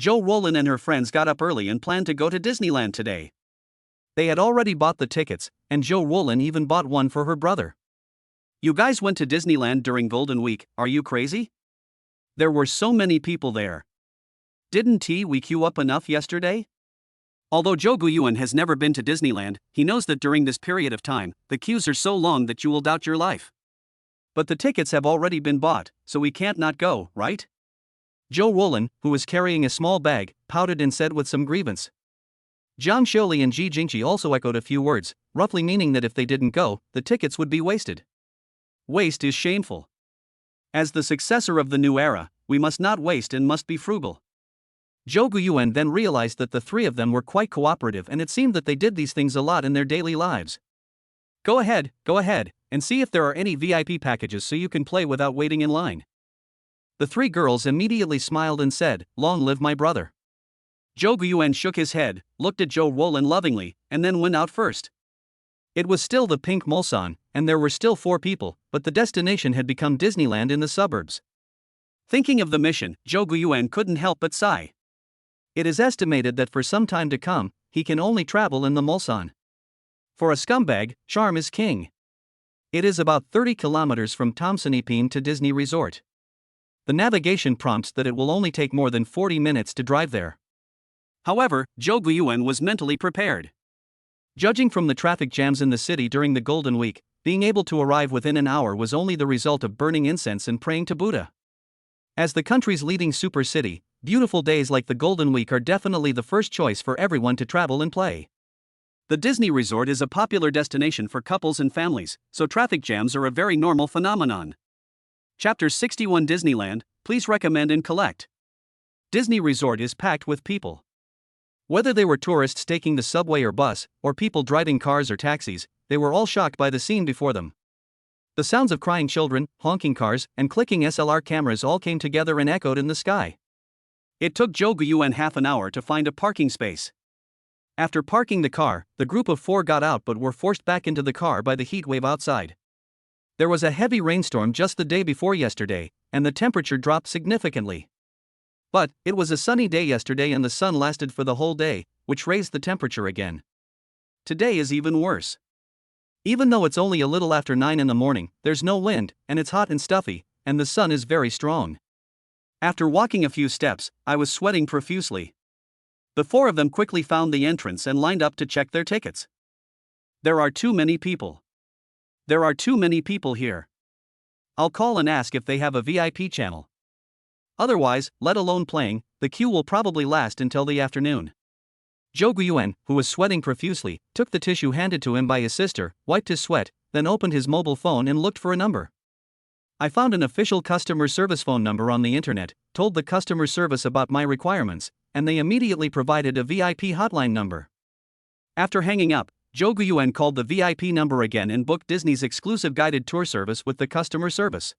Zhou Roland and her friends got up early and planned to go to Disneyland today. They had already bought the tickets, and Zhou Roland even bought one for her brother. You guys went to Disneyland during Golden Week, are you crazy? There were so many people there. Didn't we queue up enough yesterday? Although Zhou Guiyuan has never been to Disneyland, he knows that during this period of time, the queues are so long that you will doubt your life. But the tickets have already been bought, so we can't not go, right? Zhou Roland, who was carrying a small bag, pouted and said with some grievance. Zhang Xiaoli and Ji Jingqi also echoed a few words, roughly meaning that if they didn't go, the tickets would be wasted. Waste is shameful. As the successor of the new era, we must not waste and must be frugal. Zhou Guiyuan then realized that the three of them were quite cooperative, and it seemed that they did these things a lot in their daily lives. Go ahead, and see if there are any VIP packages so you can play without waiting in line. The three girls immediately smiled and said, "Long live my brother." Zhou Guiyuan shook his head, looked at Zhou Roland lovingly, and then went out first. It was still the pink Mulsanne, and there were still 4 people, but the destination had become Disneyland in the suburbs. Thinking of the mission, Zhou Guiyuan couldn't help but sigh. It is estimated that for some time to come, he can only travel in the Mulsanne. For a scumbag, charm is king. It is about 30 kilometers from Tomsonipine to Disney Resort. The navigation prompts that it will only take more than 40 minutes to drive there. However, Zhou Guiyuan was mentally prepared. Judging from the traffic jams in the city during the Golden Week, being able to arrive within an hour was only the result of burning incense and praying to Buddha. As the country's leading super city, beautiful days like the Golden Week are definitely the first choice for everyone to travel and play. The Disney Resort is a popular destination for couples and families, so traffic jams are a very normal phenomenon. Chapter 61 Disneyland, please recommend and collect. Disney Resort is packed with people. Whether they were tourists taking the subway or bus, or people driving cars or taxis, they were all shocked by the scene before them. The sounds of crying children, honking cars, and clicking SLR cameras all came together and echoed in the sky. It took Zhou Guiyuan half an hour to find a parking space. After parking the car, the group of 4 got out but were forced back into the car by the heat wave outside. There was a heavy rainstorm just the day before yesterday, and the temperature dropped significantly. But it was a sunny day yesterday and the sun lasted for the whole day, which raised the temperature again. Today is even worse. Even though it's only a little after 9 in the morning, there's no wind, and it's hot and stuffy, and the sun is very strong. After walking a few steps, I was sweating profusely. The 4 of them quickly found the entrance and lined up to check their tickets. There are too many people. There are too many people here. I'll call and ask if they have a VIP channel. Otherwise, let alone playing, the queue will probably last until the afternoon. Zhou Guiyuan, who was sweating profusely, took the tissue handed to him by his sister, wiped his sweat, then opened his mobile phone and looked for a number. I found an official customer service phone number on the internet, told the customer service about my requirements, and they immediately provided a VIP hotline number. After hanging up, Zhou Guiyuan called the VIP number again and booked Disney's exclusive guided tour service with the customer service.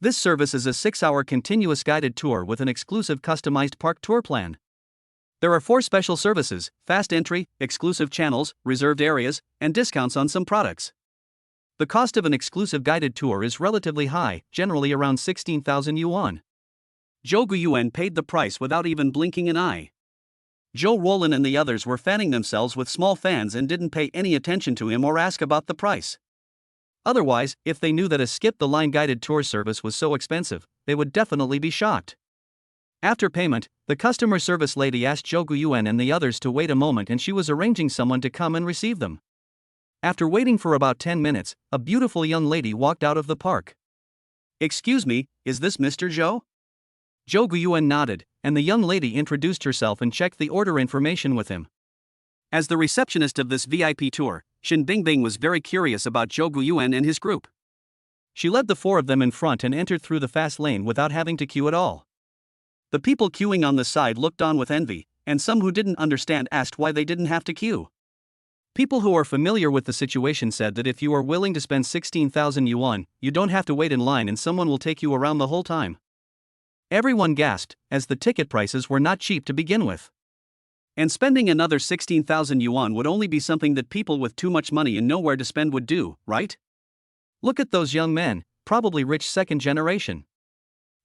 This service is a 6-hour continuous guided tour with an exclusive customized park tour plan. There are 4 special services: fast entry, exclusive channels, reserved areas, and discounts on some products. The cost of an exclusive guided tour is relatively high, generally around 16,000 yuan. Zhou Guiyuan paid the price without even blinking an eye. Jouan and the others were fanning themselves with small fans and didn't pay any attention to him or ask about the price. Otherwise, if they knew that a skip-the-line guided tour service was so expensive, they would definitely be shocked. After payment, the customer service lady asked Zhou Guiyuan and the others to wait a moment and she was arranging someone to come and receive them. After waiting for about 10 minutes, a beautiful young lady walked out of the park. "Excuse me, is this Mr. Zhou?" Zhou Guiyuan nodded, and the young lady introduced herself and checked the order information with him. As the receptionist of this VIP tour, Shen Bingbing was very curious about Zhou Guiyuan and his group. She led the 4 of them in front and entered through the fast lane without having to queue at all. The people queuing on the side looked on with envy, and some who didn't understand asked why they didn't have to queue. People who are familiar with the situation said that if you are willing to spend 16,000 yuan, you don't have to wait in line and someone will take you around the whole time. Everyone gasped, as the ticket prices were not cheap to begin with. And spending another 16,000 yuan would only be something that people with too much money and nowhere to spend would do, right? Look at those young men, probably rich second generation.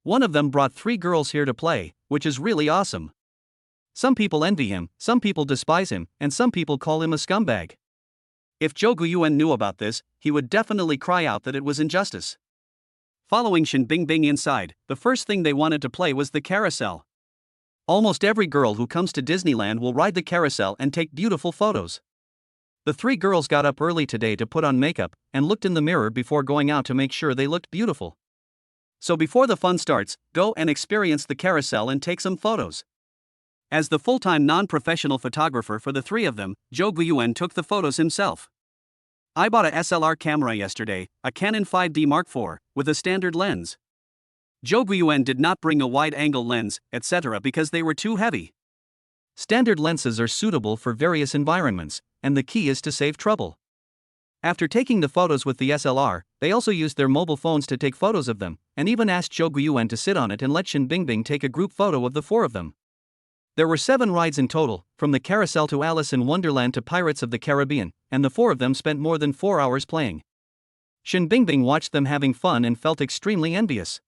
One of them brought 3 girls here to play, which is really awesome. Some people envy him, some people despise him, and some people call him a scumbag. If Zhou Guiyuan knew about this, he would definitely cry out that it was injustice. Following Shen Bingbing inside, the first thing they wanted to play was the carousel. Almost every girl who comes to Disneyland will ride the carousel and take beautiful photos. The 3 girls got up early today to put on makeup and looked in the mirror before going out to make sure they looked beautiful. So before the fun starts, go and experience the carousel and take some photos. As the full-time non-professional photographer for the 3 of them, Zhou Guiyuan took the photos himself. I bought a SLR camera yesterday, a Canon 5D Mark IV, with a standard lens. Zhou Guiyuan did not bring a wide-angle lens, etc. because they were too heavy. Standard lenses are suitable for various environments, and the key is to save trouble. After taking the photos with the SLR, they also used their mobile phones to take photos of them, and even asked Zhou Guiyuan to sit on it and let Shen Bingbing take a group photo of the 4 of them. There were 7 rides in total, from the carousel to Alice in Wonderland to Pirates of the Caribbean, and the 4 of them spent more than 4 hours playing. Shen Bingbing watched them having fun and felt extremely envious.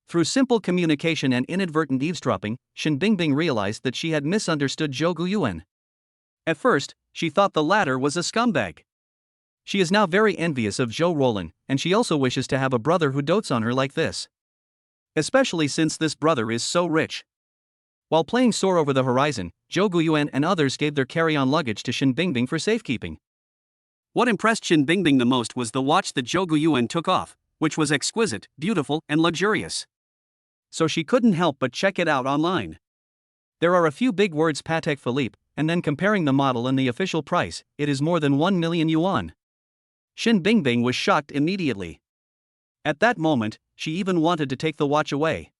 Through simple communication and inadvertent eavesdropping, Shen Bingbing realized that she had misunderstood Zhou Guiyuan. At first, she thought the latter was a scumbag. She is now very envious of Jouan, and she also wishes to have a brother who dotes on her like this. Especially since this brother is so rich. While playing Soar Over the Horizon, Zhou Guiyuan and others gave their carry-on luggage to Shen Bingbing for safekeeping. What impressed Shen Bingbing the most was the watch that Zhou Guiyuan took off, which was exquisite, beautiful, and luxurious. So she couldn't help but check it out online. There are a few big words Patek Philippe, and then comparing the model and the official price, it is more than 1 million yuan. Shen Bingbing was shocked immediately. At that moment, she even wanted to take the watch away.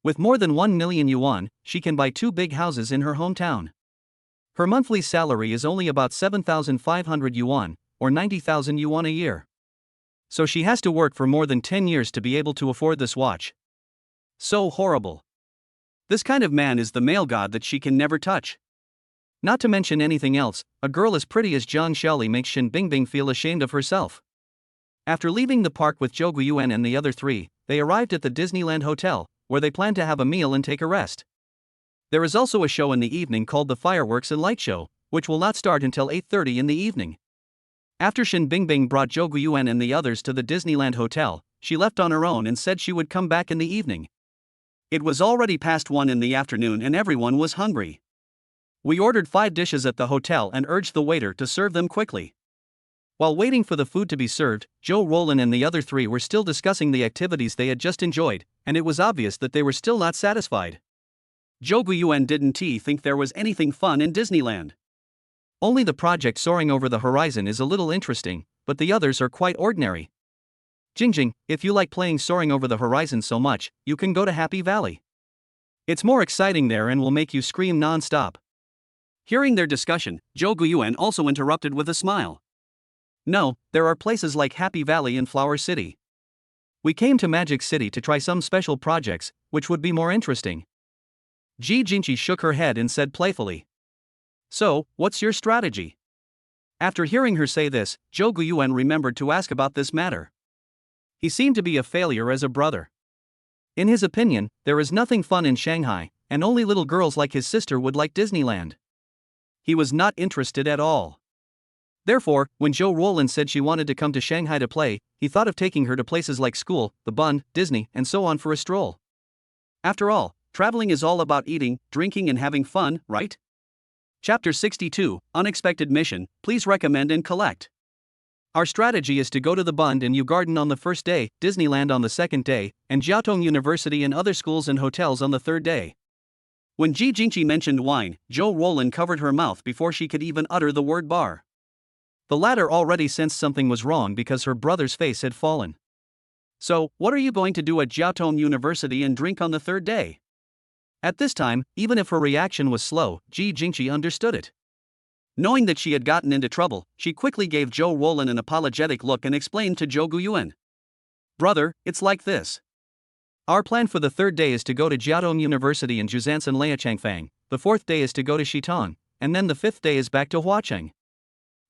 With more than 1 million yuan, she can buy 2 big houses in her hometown. Her monthly salary is only about 7,500 yuan, or 90,000 yuan a year. So she has to work for more than 10 years to be able to afford this watch. So horrible. This kind of man is the male god that she can never touch. Not to mention anything else, a girl as pretty as Zhang Xiaoli makes Shen Bingbing feel ashamed of herself. After leaving the park with Zhou Guiyuan and the other three, they arrived at the Disneyland Hotel, where they plan to have a meal and take a rest. There is also a show in the evening called the Fireworks and Light Show, which will not start until 8:30 in the evening. After Shen Bingbing brought Zhou Guiyuan and the others to the Disneyland Hotel, she left on her own and said she would come back in the evening. It was already past 1 in the afternoon and everyone was hungry. We ordered 5 dishes at the hotel and urged the waiter to serve them quickly. While waiting for the food to be served, Joe Roland and the other 3 were still discussing the activities they had just enjoyed, and it was obvious that they were still not satisfied. Zhou Guiyuan didn't think there was anything fun in Disneyland. Only the project soaring over the horizon is a little interesting, but the others are quite ordinary. Jingjing, if you like playing soaring over the horizon so much, you can go to Happy Valley. It's more exciting there and will make you scream non-stop. Hearing their discussion, Zhou Guiyuan also interrupted with a smile. No, there are places like Happy Valley and Flower City. We came to Magic City to try some special projects, which would be more interesting. Ji Jingqi shook her head and said playfully. So, what's your strategy? After hearing her say this, Zhou Guiyuan remembered to ask about this matter. He seemed to be a failure as a brother. In his opinion, there is nothing fun in Shanghai, and only little girls like his sister would like Disneyland. He was not interested at all. Therefore, when Zhou Roland said she wanted to come to Shanghai to play, he thought of taking her to places like school, the Bund, Disney, and so on for a stroll. After all, traveling is all about eating, drinking and having fun, right? Chapter 62, Unexpected Mission, please recommend and collect. Our strategy is to go to the Bund and Yu Garden on the first day, Disneyland on the second day, and Jiaotong University and other schools and hotels on the third day. When Ji Jingqi mentioned wine, Zhou Roland covered her mouth before she could even utter the word bar. The latter already sensed something was wrong because her brother's face had fallen. So, what are you going to do at Jiaotong University and drink on the third day? At this time, even if her reaction was slow, Ji Jingqi understood it. Knowing that she had gotten into trouble, she quickly gave Zhou Roland an apologetic look and explained to Zhou Guiyuan. Brother, it's like this. Our plan for the third day is to go to Jiaotong University in Zhuzhansan Liachangfang, the fourth day is to go to Xitong, and then the fifth day is back to Huacheng.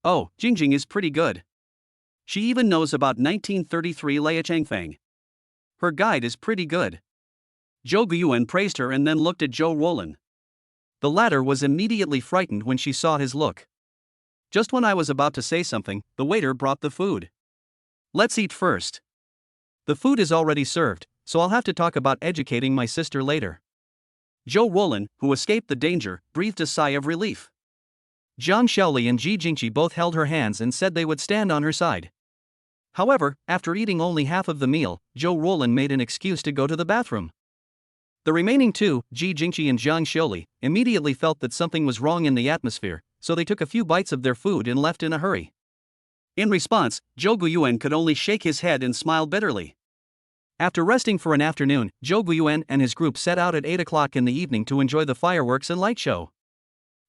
Oh, Jingjing is pretty good. She even knows about 1933 Liachangfang. Her guide is pretty good. Zhou Guiyuan praised her and then looked at Zhou Roland. The latter was immediately frightened when she saw his look. Just when I was about to say something, the waiter brought the food. Let's eat first. The food is already served, so I'll have to talk about educating my sister later. Zhou Roland, who escaped the danger, breathed a sigh of relief. Zhang Xiaoli and Ji Jingqi both held her hands and said they would stand on her side. However, after eating only half of the meal, Zhou Roland made an excuse to go to the bathroom. The remaining 2, Ji Jingqi and Zhang Xiaoli, immediately felt that something was wrong in the atmosphere, so they took a few bites of their food and left in a hurry. In response, Zhou Guiyuan could only shake his head and smile bitterly. After resting for an afternoon, Zhou Guiyuan and his group set out at 8 o'clock in the evening to enjoy the fireworks and light show.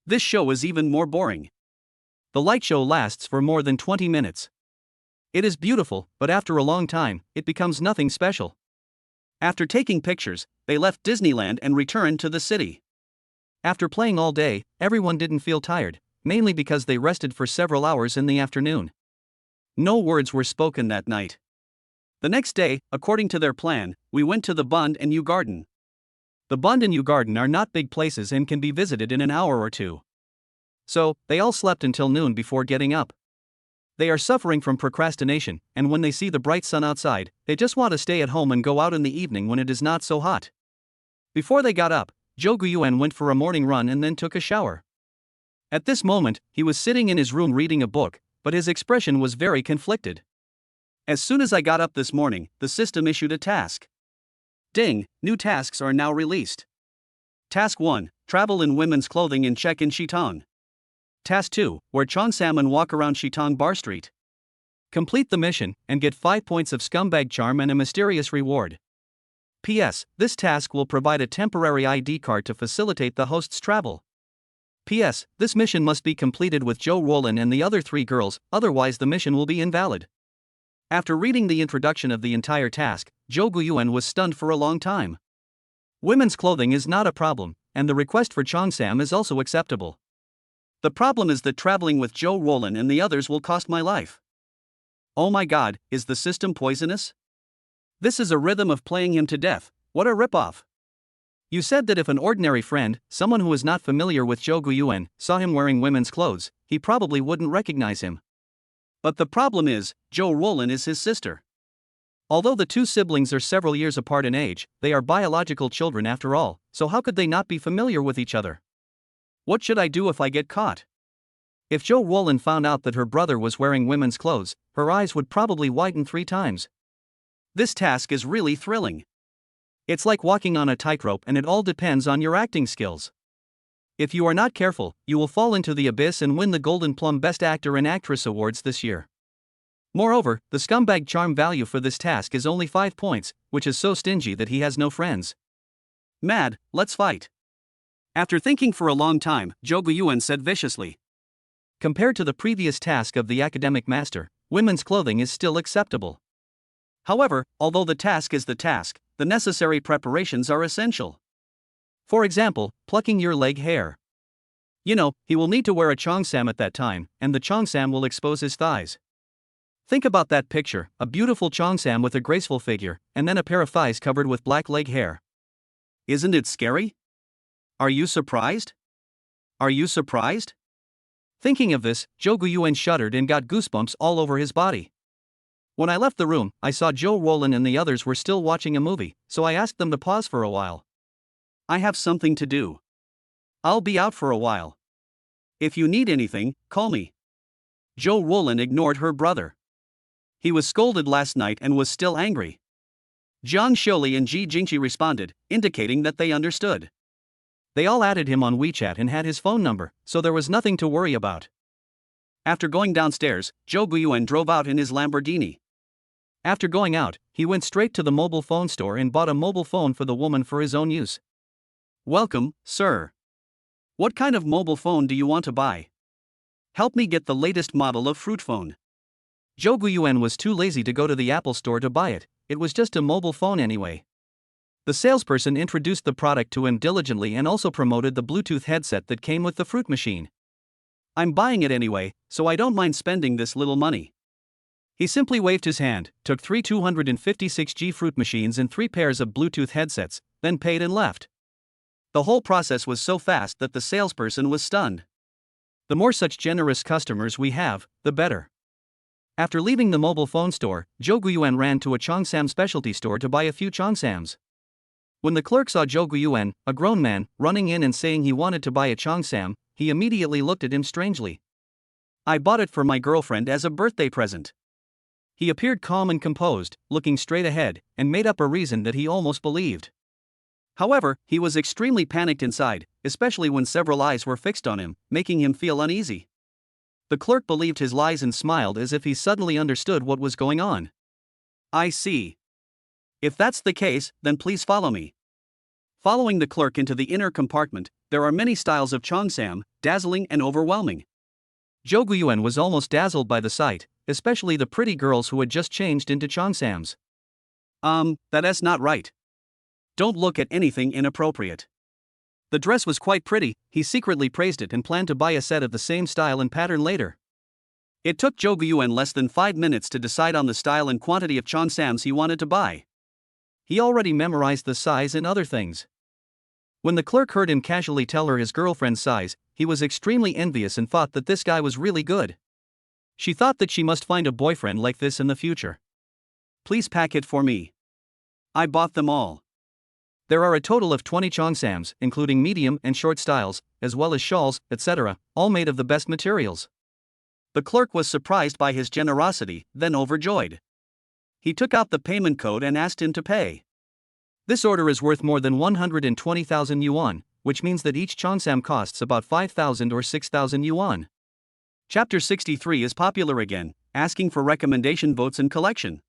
This show is even more boring. The light show lasts for more than 20 minutes. It is beautiful, but after a long time, it becomes nothing special. After taking pictures, they left Disneyland and returned to the city. After playing all day, everyone didn't feel tired, mainly because they rested for several hours in the afternoon. No words were spoken that night. The next day, according to their plan, we went to the Bund and Yu Garden. The Bund and Yu Garden are not big places and can be visited in an hour or two. So, they all slept until noon before getting up. They are suffering from procrastination, and when they see the bright sun outside, they just want to stay at home and go out in the evening when it is not so hot. Before they got up, Zhou Guiyuan went for a morning run and then took a shower. At this moment, he was sitting in his room reading a book, but his expression was very conflicted. As soon as I got up this morning, the system issued a task. Ding, new tasks are now released. Task 1, travel in women's clothing and check in Xitong. Task 2, wear Cheongsam and walk around Xitong Bar Street. Complete the mission, and get 5 points of scumbag charm and a mysterious reward. P.S. This task will provide a temporary ID card to facilitate the host's travel. P.S. This mission must be completed with Zhou Roland and the other 3 girls, otherwise the mission will be invalid. After reading the introduction of the entire task, Zhou Guiyuan was stunned for a long time. Women's clothing is not a problem, and the request for Cheongsam is also acceptable. The problem is that traveling with Zhou Roland and the others will cost my life. Oh my god, is the system poisonous? This is a rhythm of playing him to death. What a ripoff. You said that if an ordinary friend, someone who is not familiar with Zhou Guiyuan, saw him wearing women's clothes, he probably wouldn't recognize him. But the problem is, Zhou Roland is his sister. Although the two siblings are several years apart in age, they are biological children after all, so how could they not be familiar with each other? What should I do if I get caught? If Zhou Roland found out that her brother was wearing women's clothes, her eyes would probably widen 3 times. This task is really thrilling. It's like walking on a tightrope, and it all depends on your acting skills. If you are not careful, you will fall into the abyss and win the Golden Plum Best Actor and Actress Awards this year. Moreover, the scumbag charm value for this task is only 5 points, which is so stingy that he has no friends. Mad, let's fight. After thinking for a long time, Zhou Guiyuan said viciously. Compared to the previous task of the academic master, women's clothing is still acceptable. However, although the task is the task, the necessary preparations are essential. For example, plucking your leg hair. You know, he will need to wear a cheongsam at that time, and the cheongsam will expose his thighs. Think about that picture, a beautiful cheongsam with a graceful figure, and then a pair of thighs covered with black leg hair. Isn't it scary? Are you surprised? Are you surprised? Thinking of this, Zhou Guiyuan shuddered and got goosebumps all over his body. When I left the room, I saw Zhou Roland and the others were still watching a movie, so I asked them to pause for a while. I have something to do. I'll be out for a while. If you need anything, call me. Zhou Roland ignored her brother. He was scolded last night and was still angry. Jiang Xiuli and Ji Jingqi responded, indicating that they understood. They all added him on WeChat and had his phone number, so there was nothing to worry about. After going downstairs, Zhou Guiyuan drove out in his Lamborghini. After going out, he went straight to the mobile phone store and bought a mobile phone for the woman for his own use. Welcome, sir. What kind of mobile phone do you want to buy? Help me get the latest model of fruit phone. Zhou Guiyuan was too lazy to go to the Apple store to buy it, it was just a mobile phone anyway. The salesperson introduced the product to him diligently and also promoted the Bluetooth headset that came with the fruit machine. I'm buying it anyway, so I don't mind spending this little money. He simply waved his hand, took 3 256G fruit machines and 3 pairs of Bluetooth headsets, then paid and left. The whole process was so fast that the salesperson was stunned. The more such generous customers we have, the better. After leaving the mobile phone store, Zhou Guiyuan ran to a cheongsam specialty store to buy a few cheongsams. When the clerk saw Zhou Guiyuan, a grown man, running in and saying he wanted to buy a cheongsam, he immediately looked at him strangely. I bought it for my girlfriend as a birthday present. He appeared calm and composed, looking straight ahead, and made up a reason that he almost believed. However, he was extremely panicked inside, especially when several eyes were fixed on him, making him feel uneasy. The clerk believed his lies and smiled as if he suddenly understood what was going on. I see. If that's the case, then please follow me. Following the clerk into the inner compartment, there are many styles of cheongsam, dazzling and overwhelming. Zhou Guiyuan was almost dazzled by the sight, especially the pretty girls who had just changed into cheongsams. That's not right. Don't look at anything inappropriate. The dress was quite pretty, he secretly praised it and planned to buy a set of the same style and pattern later. It took Zhou Guiyuan less than 5 minutes to decide on the style and quantity of cheongsams he wanted to buy. He already memorized the size and other things. When the clerk heard him casually tell her his girlfriend's size, he was extremely envious and thought that this guy was really good. She thought that she must find a boyfriend like this in the future. Please pack it for me. I bought them all. There are a total of 20 cheongsams, including medium and short styles, as well as shawls, etc., all made of the best materials. The clerk was surprised by his generosity, then overjoyed. He took out the payment code and asked him to pay. This order is worth more than 120,000 yuan, which means that each cheongsam costs about 5,000 or 6,000 yuan. Chapter 63 is popular again, asking for recommendation votes and collection.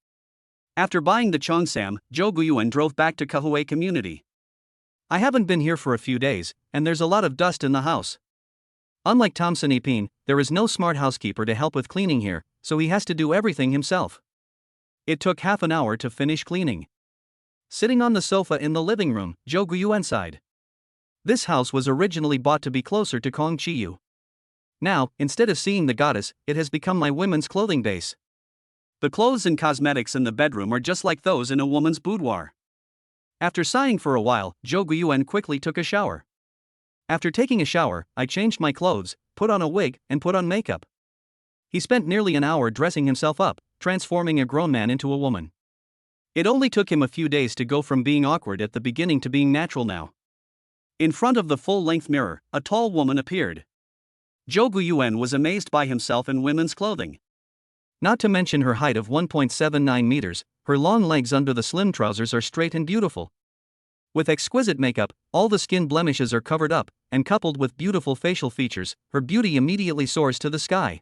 After buying the cheongsam, Zhou Guiyuan drove back to Kahui community. I haven't been here for a few days, and there's a lot of dust in the house. Unlike Thompson Epine, there is no smart housekeeper to help with cleaning here, so he has to do everything himself. It took half an hour to finish cleaning. Sitting on the sofa in the living room, Jouan sighed. This house was originally bought to be closer to Kong Chiyu. Now, instead of seeing the goddess, it has become my women's clothing base. The clothes and cosmetics in the bedroom are just like those in a woman's boudoir. After sighing for a while, Jouan quickly took a shower. After taking a shower, I changed my clothes, put on a wig, and put on makeup. He spent nearly an hour dressing himself up, transforming a grown man into a woman. It only took him a few days to go from being awkward at the beginning to being natural now. In front of the full-length mirror, a tall woman appeared. Jouan was amazed by himself in women's clothing. Not to mention her height of 1.79 meters, her long legs under the slim trousers are straight and beautiful. With exquisite makeup, all the skin blemishes are covered up, and coupled with beautiful facial features, her beauty immediately soars to the sky.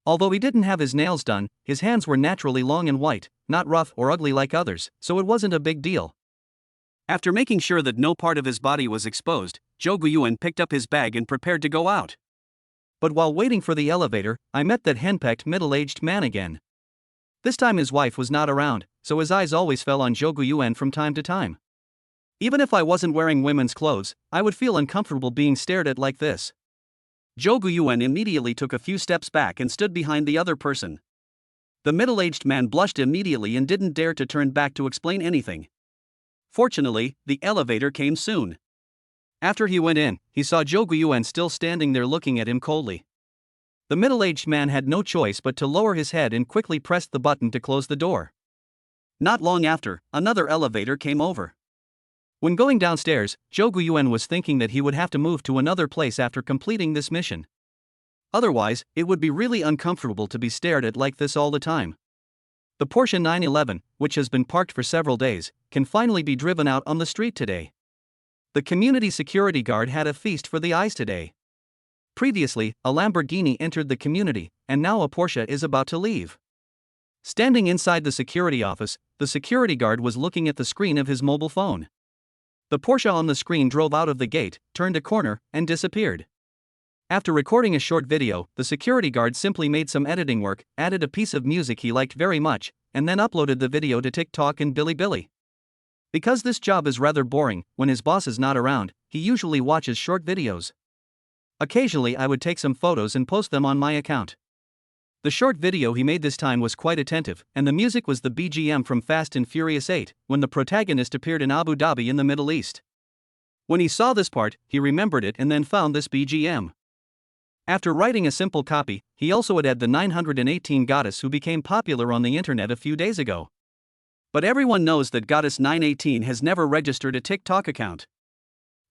Although he didn't have his nails done, his hands were naturally long and white, not rough or ugly like others, so it wasn't a big deal. After making sure that no part of his body was exposed, Jouan picked up his bag and prepared to go out. But while waiting for the elevator, I met that henpecked middle-aged man again. This time his wife was not around, so his eyes always fell on Jouan from time to time. Even if I wasn't wearing women's clothes, I would feel uncomfortable being stared at like this. Jouan immediately took a few steps back and stood behind the other person. The middle-aged man blushed immediately and didn't dare to turn back to explain anything. Fortunately, the elevator came soon. After he went in, he saw Jouan still standing there looking at him coldly. The middle-aged man had no choice but to lower his head and quickly pressed the button to close the door. Not long after, another elevator came over. When going downstairs, Jouan was thinking that he would have to move to another place after completing this mission. Otherwise, it would be really uncomfortable to be stared at like this all the time. The Porsche 911, which has been parked for several days, can finally be driven out on the street today. The community security guard had a feast for the eyes today. Previously, a Lamborghini entered the community, and now a Porsche is about to leave. Standing inside the security office, the security guard was looking at the screen of his mobile phone. The Porsche on the screen drove out of the gate, turned a corner, and disappeared. After recording a short video, the security guard simply made some editing work, added a piece of music he liked very much, and then uploaded the video to TikTok and Bilibili. Because this job is rather boring, when his boss is not around, he usually watches short videos. Occasionally I would take some photos and post them on my account. The short video he made this time was quite attentive, and the music was the BGM from Fast and Furious 8, when the protagonist appeared in Abu Dhabi in the Middle East. When he saw this part, he remembered it and then found this BGM. After writing a simple copy, he also would add the 918 goddess who became popular on the internet a few days ago. But everyone knows that Goddess 918 has never registered a TikTok account.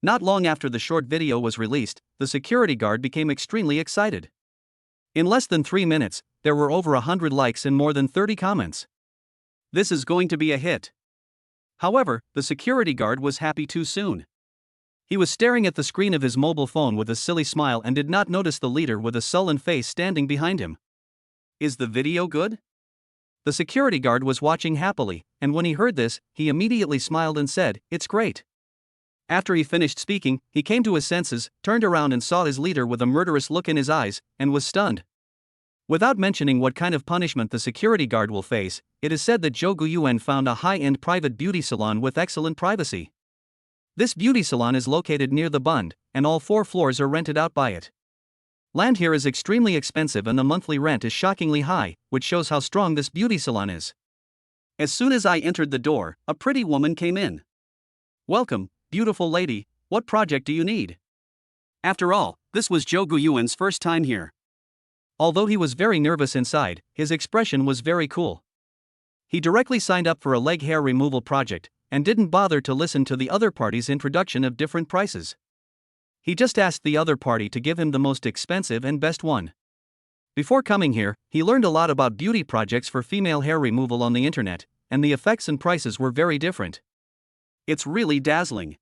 Not long after the short video was released, the security guard became extremely excited. In less than 3 minutes, there were over 100 likes and more than 30 comments. This is going to be a hit. However, the security guard was happy too soon. He was staring at the screen of his mobile phone with a silly smile and did not notice the leader with a sullen face standing behind him. Is the video good? The security guard was watching happily, and when he heard this, he immediately smiled and said, "It's great." After he finished speaking, he came to his senses, turned around and saw his leader with a murderous look in his eyes, and was stunned. Without mentioning what kind of punishment the security guard will face, it is said that Jouan found a high-end private beauty salon with excellent privacy. This beauty salon is located near the Bund, and all 4 floors are rented out by it. Land here is extremely expensive and the monthly rent is shockingly high, which shows how strong this beauty salon is. As soon as I entered the door, a pretty woman came in. "Welcome, beautiful lady, what project do you need?" After all, this was Jouan's first time here. Although he was very nervous inside, his expression was very cool. He directly signed up for a leg hair removal project, and didn't bother to listen to the other party's introduction of different prices. He just asked the other party to give him the most expensive and best one. Before coming here, he learned a lot about beauty projects for female hair removal on the internet, and the effects and prices were very different. It's really dazzling.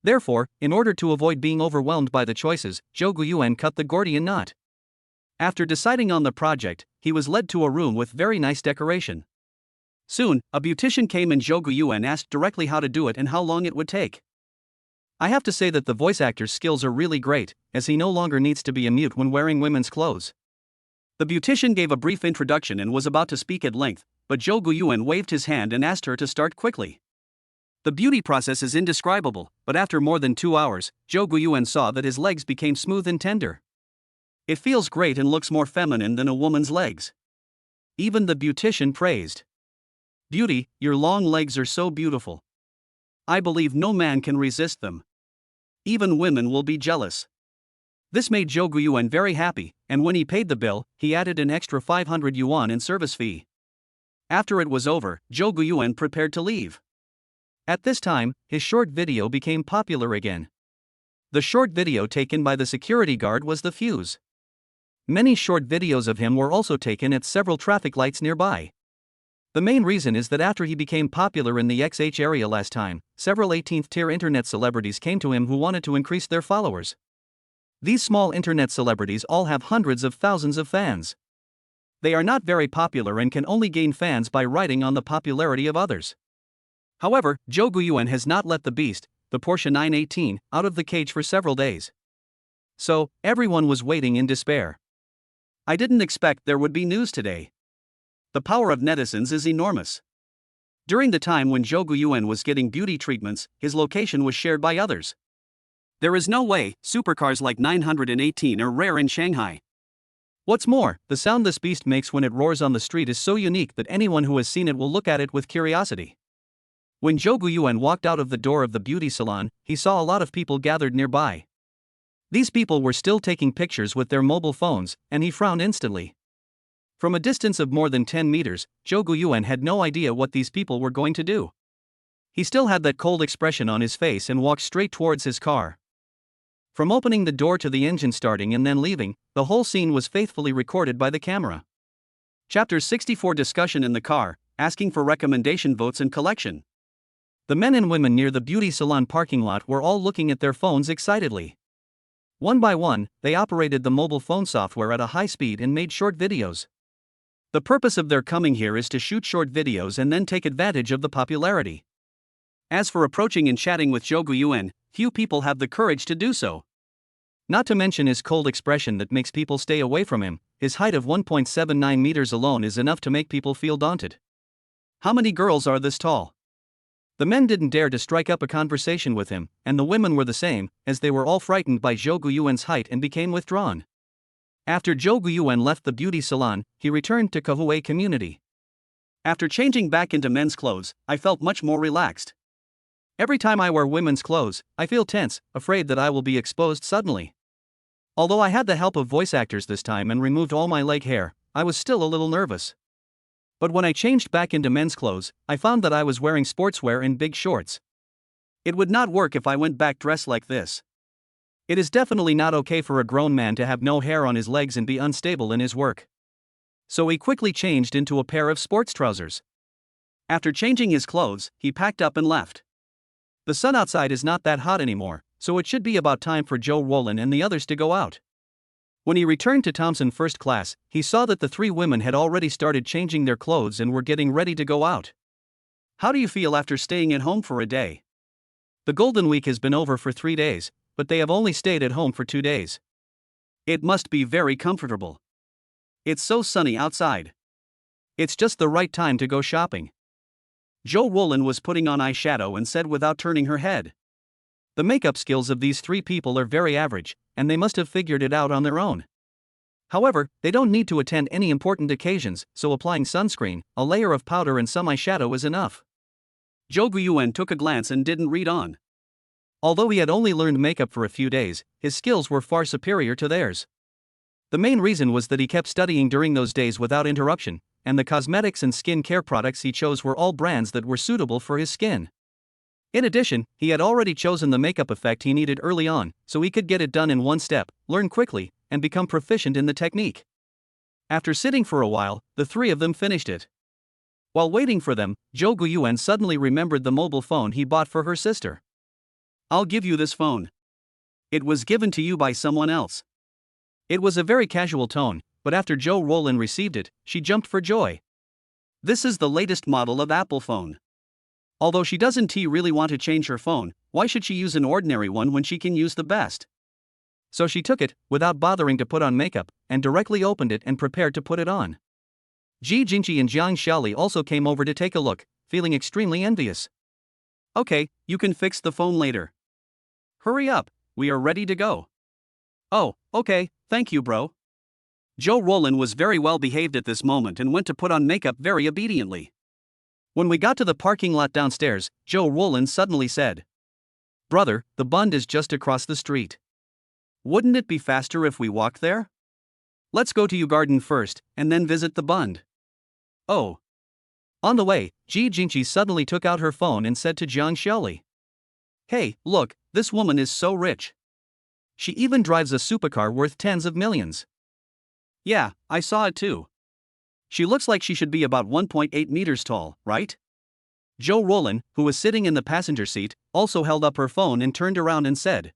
Therefore, in order to avoid being overwhelmed by the choices, Jouan cut the Gordian knot. After deciding on the project, he was led to a room with very nice decoration. Soon, a beautician came and Jouan asked directly how to do it and how long it would take. I have to say that the voice actor's skills are really great, as he no longer needs to be a mute when wearing women's clothes. The beautician gave a brief introduction and was about to speak at length, but Zhou Guiyuan waved his hand and asked her to start quickly. The beauty process is indescribable, but after more than 2 hours, Zhou Guiyuan saw that his legs became smooth and tender. It feels great and looks more feminine than a woman's legs. Even the beautician praised. Beauty, your long legs are so beautiful. I believe no man can resist them. Even women will be jealous. This made Zhou Guiyuan very happy, and when he paid the bill, he added an extra 500 yuan in service fee. After it was over, Zhou Guiyuan prepared to leave. At this time, his short video became popular again. The short video taken by the security guard was the fuse. Many short videos of him were also taken at several traffic lights nearby. The main reason is that after he became popular in the XH area last time, several 18th-tier internet celebrities came to him who wanted to increase their followers. These small internet celebrities all have hundreds of thousands of fans. They are not very popular and can only gain fans by riding on the popularity of others. However, Zhou Guiyuan has not let the beast, the Porsche 918, out of the cage for several days. So, everyone was waiting in despair. I didn't expect there would be news today. The power of netizens is enormous. During the time when Zhou Guiyuan was getting beauty treatments, his location was shared by others. There is no way supercars like 918 are rare in Shanghai. What's more, the sound this beast makes when it roars on the street is so unique that anyone who has seen it will look at it with curiosity. When Zhou Guiyuan walked out of the door of the beauty salon, he saw a lot of people gathered nearby. These people were still taking pictures with their mobile phones, and he frowned instantly. From a distance of more than 10 meters, Zhou Guiyuan had no idea what these people were going to do. He still had that cold expression on his face and walked straight towards his car. From opening the door to the engine starting and then leaving, the whole scene was faithfully recorded by the camera. Chapter 64 Discussion in the car, asking for recommendation votes and collection. The men and women near the beauty salon parking lot were all looking at their phones excitedly. One by one, they operated the mobile phone software at a high speed and made short videos. The purpose of their coming here is to shoot short videos and then take advantage of the popularity. As for approaching and chatting with Zhou Guiyuan, few people have the courage to do so. Not to mention his cold expression that makes people stay away from him. His height of 1.79 meters alone is enough to make people feel daunted. How many girls are this tall? The men didn't dare to strike up a conversation with him, and the women were the same, as they were all frightened by Zhou Guiyuan's height and became withdrawn. After Zhou Guiyuan left the beauty salon, he returned to Kahui community. After changing back into men's clothes, I felt much more relaxed. Every time I wear women's clothes, I feel tense, afraid that I will be exposed suddenly. Although I had the help of voice actors this time and removed all my leg hair, I was still a little nervous. But when I changed back into men's clothes, I found that I was wearing sportswear and big shorts. It would not work if I went back dressed like this. It is definitely not okay for a grown man to have no hair on his legs and be unstable in his work. So he quickly changed into a pair of sports trousers. After changing his clothes, he packed up and left. The sun outside is not that hot anymore, so it should be about time for Jouan and the others to go out. When he returned to Thompson First Class, he saw that the 3 women had already started changing their clothes and were getting ready to go out. How do you feel after staying at home for a day? The Golden Week has been over for 3 days, but they have only stayed at home for 2 days. It must be very comfortable. It's so sunny outside. It's just the right time to go shopping. Jouan was putting on eyeshadow and said without turning her head. The makeup skills of these 3 people are very average, and they must have figured it out on their own. However, they don't need to attend any important occasions, so applying sunscreen, a layer of powder and some eyeshadow is enough. Zhou Guiyuan took a glance and didn't read on. Although he had only learned makeup for a few days, his skills were far superior to theirs. The main reason was that he kept studying during those days without interruption, and the cosmetics and skin care products he chose were all brands that were suitable for his skin. In addition, he had already chosen the makeup effect he needed early on, so he could get it done in one step, learn quickly, and become proficient in the technique. After sitting for a while, the 3 of them finished it. While waiting for them, Zhou Guiyuan suddenly remembered the mobile phone he bought for her sister. I'll give you this phone. It was given to you by someone else. It was a very casual tone, but after Jouan received it, she jumped for joy. This is the latest model of Apple phone. Although she doesn't really want to change her phone, why should she use an ordinary one when she can use the best? So she took it, without bothering to put on makeup, and directly opened it and prepared to put it on. Ji Jingqi and Jiang Xiaoli also came over to take a look, feeling extremely envious. Okay, you can fix the phone later. Hurry up, we are ready to go. Oh, okay, thank you, bro. Jouan was very well behaved at this moment and went to put on makeup very obediently. When we got to the parking lot downstairs, Jouan suddenly said, "Brother, the Bund is just across the street. Wouldn't it be faster if we walked there? Let's go to Yugarden first, and then visit the Bund." Oh. On the way, Ji Jingqi suddenly took out her phone and said to Jiang Xiaoli, "Hey, look, this woman is so rich. She even drives a supercar worth tens of millions." Yeah, I saw it too. She looks like she should be about 1.8 meters tall, right? Jouan, who was sitting in the passenger seat, also held up her phone and turned around and said.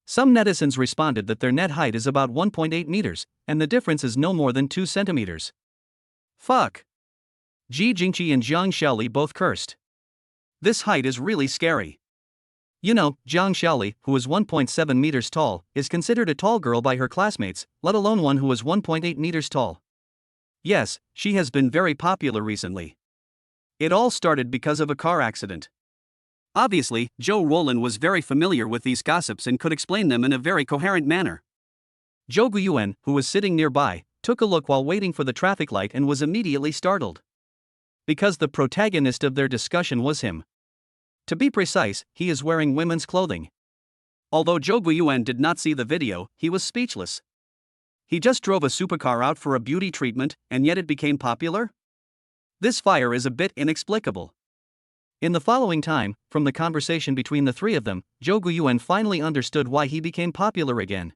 Some netizens responded that their net height is about 1.8 meters, and the difference is no more than 2 centimeters. Fuck. Ji Jingqi and Jiang Xiaoli both cursed. This height is really scary. You know, Jiang Xiaoli, who is 1.7 meters tall, is considered a tall girl by her classmates, let alone one who is 1.8 meters tall. Yes, she has been very popular recently. It all started because of a car accident. Obviously, Jouan was very familiar with these gossips and could explain them in a very coherent manner. Jouan, who was sitting nearby, took a look while waiting for the traffic light and was immediately startled. Because the protagonist of their discussion was him. To be precise, he is wearing women's clothing. Although Jouan did not see the video, he was speechless. He just drove a supercar out for a beauty treatment, and yet it became popular? This fire is a bit inexplicable. In the following time, from the conversation between the three of them, Jouan finally understood why he became popular again.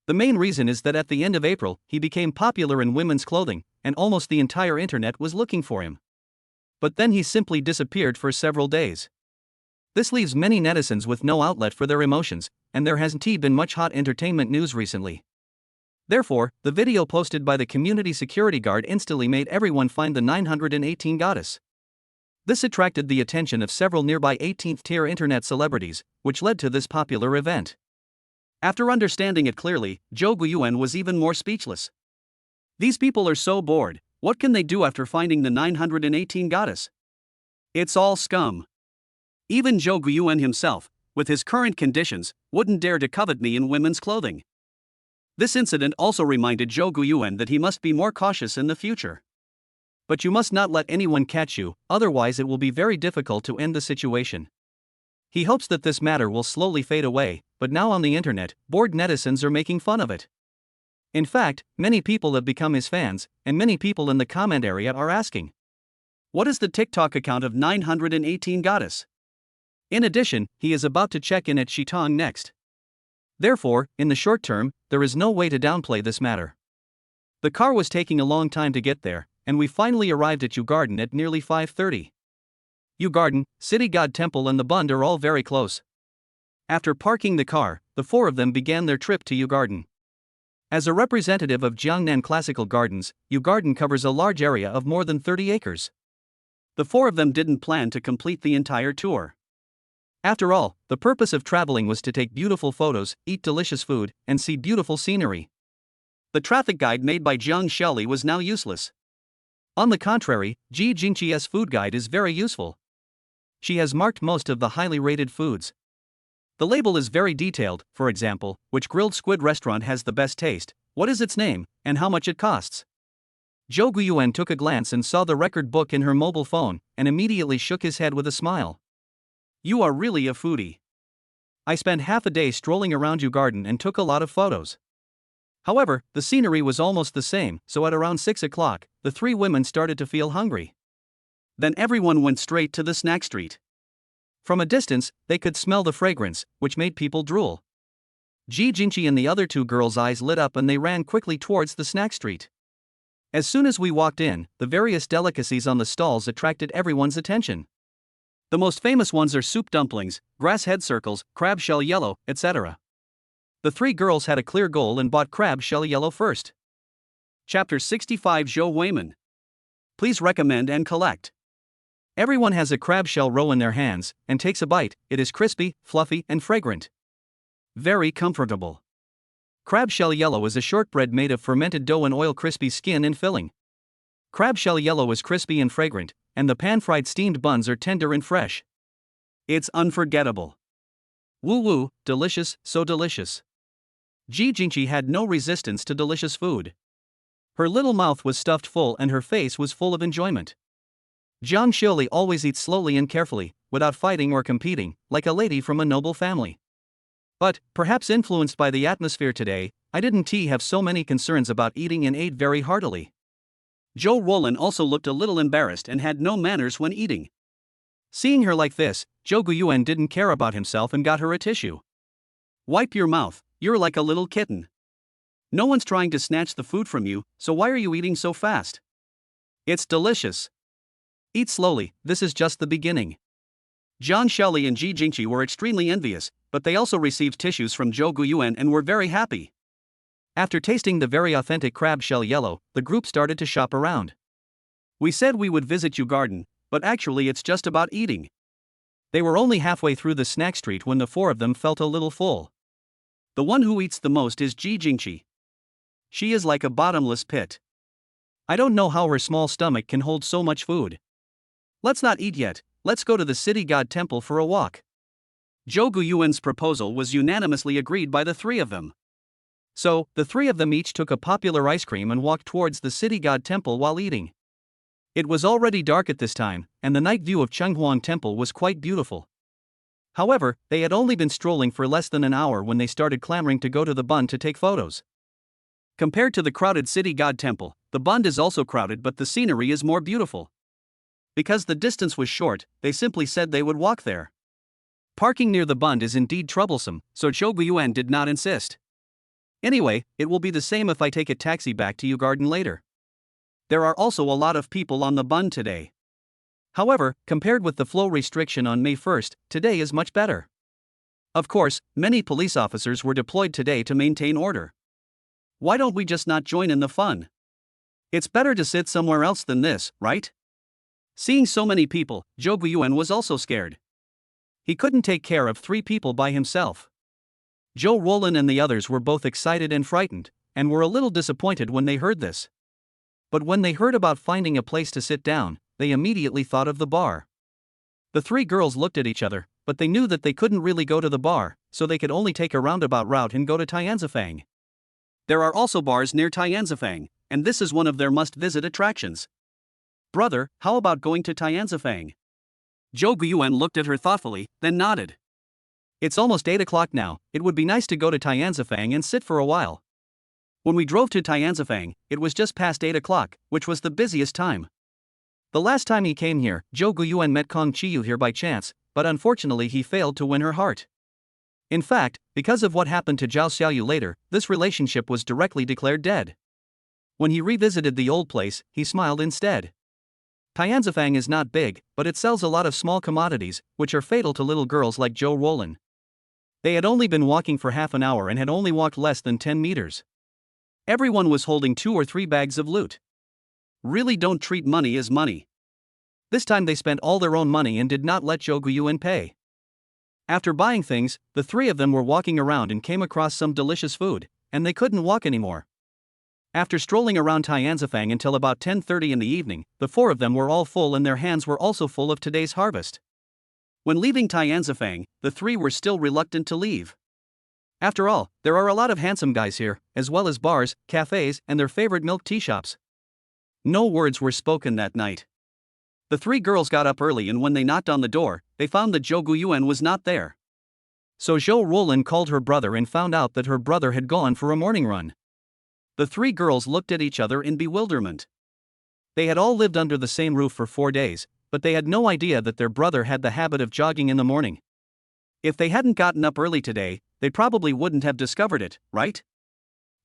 The main reason is that at the end of April, he became popular in women's clothing, and almost the entire internet was looking for him. But then he simply disappeared for several days. This leaves many netizens with no outlet for their emotions, and there hasn't been much hot entertainment news recently. Therefore, the video posted by the community security guard instantly made everyone find the 918 goddess. This attracted the attention of several nearby 18th-tier internet celebrities, which led to this popular event. After understanding it clearly, Jouan was even more speechless. These people are so bored, what can they do after finding the 918 goddess? It's all scum. Even Jouan himself, with his current conditions, wouldn't dare to covet me in women's clothing. This incident also reminded Jouan that he must be more cautious in the future. But you must not let anyone catch you, otherwise it will be very difficult to end the situation. He hopes that this matter will slowly fade away, but now on the internet, bored netizens are making fun of it. In fact, many people have become his fans, and many people in the comment area are asking, what is the TikTok account of 918 goddess? In addition, he is about to check in at Shitong next. Therefore, in the short term, there is no way to downplay this matter. The car was taking a long time to get there, and we finally arrived at Yugarden at nearly 5:30. Yugarden, City God Temple and the Bund are all very close. After parking the car, the four of them began their trip to Yugarden. As a representative of Jiangnan Classical Gardens, Yugarden covers a large area of more than 30 acres. The four of them didn't plan to complete the entire tour. After all, the purpose of traveling was to take beautiful photos, eat delicious food, and see beautiful scenery. The traffic guide made by Jiang Xiaoli was now useless. On the contrary, Ji Jingqi's food guide is very useful. She has marked most of the highly rated foods. The label is very detailed, for example, which grilled squid restaurant has the best taste, what is its name, and how much it costs. Jouan took a glance and saw the record book in her mobile phone, and immediately shook his head with a smile. You are really a foodie. I spent half a day strolling around Yugarden and took a lot of photos. However, the scenery was almost the same, so at around 6 o'clock, the three women started to feel hungry. Then everyone went straight to the snack street. From a distance, they could smell the fragrance, which made people drool. Ji Jingqi and the other two girls' eyes lit up and they ran quickly towards the snack street. As soon as we walked in, the various delicacies on the stalls attracted everyone's attention. The most famous ones are soup dumplings, grass head circles, crab shell yellow, etc. The three girls had a clear goal and bought crab shell yellow first. Chapter 65 Jouan. Please recommend and collect. Everyone has a crab shell roe in their hands, and takes a bite. It is crispy, fluffy, and fragrant. Very comfortable. Crab shell yellow is a shortbread made of fermented dough and oil, crispy skin and filling. Crab shell yellow is crispy and fragrant, and the pan-fried steamed buns are tender and fresh. It's unforgettable. Woo woo, delicious, so delicious. Ji Jingqi had no resistance to delicious food. Her little mouth was stuffed full and her face was full of enjoyment. Jiang Xiuli always eats slowly and carefully, without fighting or competing, like a lady from a noble family. But, perhaps influenced by the atmosphere today, I didn't have so many concerns about eating and ate very heartily. Jouan also looked a little embarrassed and had no manners when eating. Seeing her like this, Zhou Guiyuan didn't care about himself and got her a tissue. Wipe your mouth, you're like a little kitten. No one's trying to snatch the food from you, so why are you eating so fast? It's delicious. Eat slowly, this is just the beginning. Jiang Xiuli and Ji Jingqi were extremely envious, but they also received tissues from Zhou Guiyuan and were very happy. After tasting the very authentic crab shell yellow, the group started to shop around. We said we would visit your garden, but actually it's just about eating. They were only halfway through the snack street when the four of them felt a little full. The one who eats the most is Ji Jingqi. She is like a bottomless pit. I don't know how her small stomach can hold so much food. Let's not eat yet, let's go to the city god temple for a walk. Zhou Guiyuan's proposal was unanimously agreed by the three of them. So, the three of them each took a popular ice cream and walked towards the city god temple while eating. It was already dark at this time, and the night view of Chenghuang Temple was quite beautiful. However, they had only been strolling for less than an hour when they started clamoring to go to the Bund to take photos. Compared to the crowded city god temple, the Bund is also crowded, but the scenery is more beautiful. Because the distance was short, they simply said they would walk there. Parking near the Bund is indeed troublesome, so Zhou Guiyuan did not insist. Anyway, it will be the same if I take a taxi back to your garden later. There are also a lot of people on the Bund today. However, compared with the flow restriction on May 1st, today is much better. Of course, many police officers were deployed today to maintain order. Why don't we just not join in the fun? It's better to sit somewhere else than this, right? Seeing so many people, Zhou Guiyuan was also scared. He couldn't take care of 3 people by himself. Jouan and the others were both excited and frightened, and were a little disappointed when they heard this. But when they heard about finding a place to sit down, they immediately thought of the bar. The 3 girls looked at each other, but they knew that they couldn't really go to the bar, so they could only take a roundabout route and go to Tianzifang. There are also bars near Tianzifang, and this is one of their must-visit attractions. Brother, how about going to Tianzifang? Zhou Guiyuan looked at her thoughtfully, then nodded. It's almost 8 o'clock now, it would be nice to go to Tianzifang and sit for a while. When we drove to Tianzifang, it was just past 8 o'clock, which was the busiest time. The last time he came here, Zhou Guiyuan met Kong Qiyu here by chance, but unfortunately he failed to win her heart. In fact, because of what happened to Zhao Xiaoyu later, this relationship was directly declared dead. When he revisited the old place, he smiled instead. Tianzifang is not big, but it sells a lot of small commodities, which are fatal to little girls like Jouan. They had only been walking for half an hour and had only walked less than 10 meters. Everyone was holding 2 or 3 bags of loot. Really don't treat money as money. This time they spent all their own money and did not let Zhou Guiyuan pay. After buying things, the 3 of them were walking around and came across some delicious food, and they couldn't walk anymore. After strolling around Tianzifang until about 10:30 in the evening, the 4 of them were all full and their hands were also full of today's harvest. When leaving Tianzifang, the 3 were still reluctant to leave. After all, there are a lot of handsome guys here, as well as bars, cafes, and their favorite milk tea shops. No words were spoken that night. The 3 girls got up early and when they knocked on the door, they found that Zhou Guiyuan was not there. So Jouan called her brother and found out that her brother had gone for a morning run. The 3 girls looked at each other in bewilderment. They had all lived under the same roof for 4 days, but they had no idea that their brother had the habit of jogging in the morning. If they hadn't gotten up early today, they probably wouldn't have discovered it, right?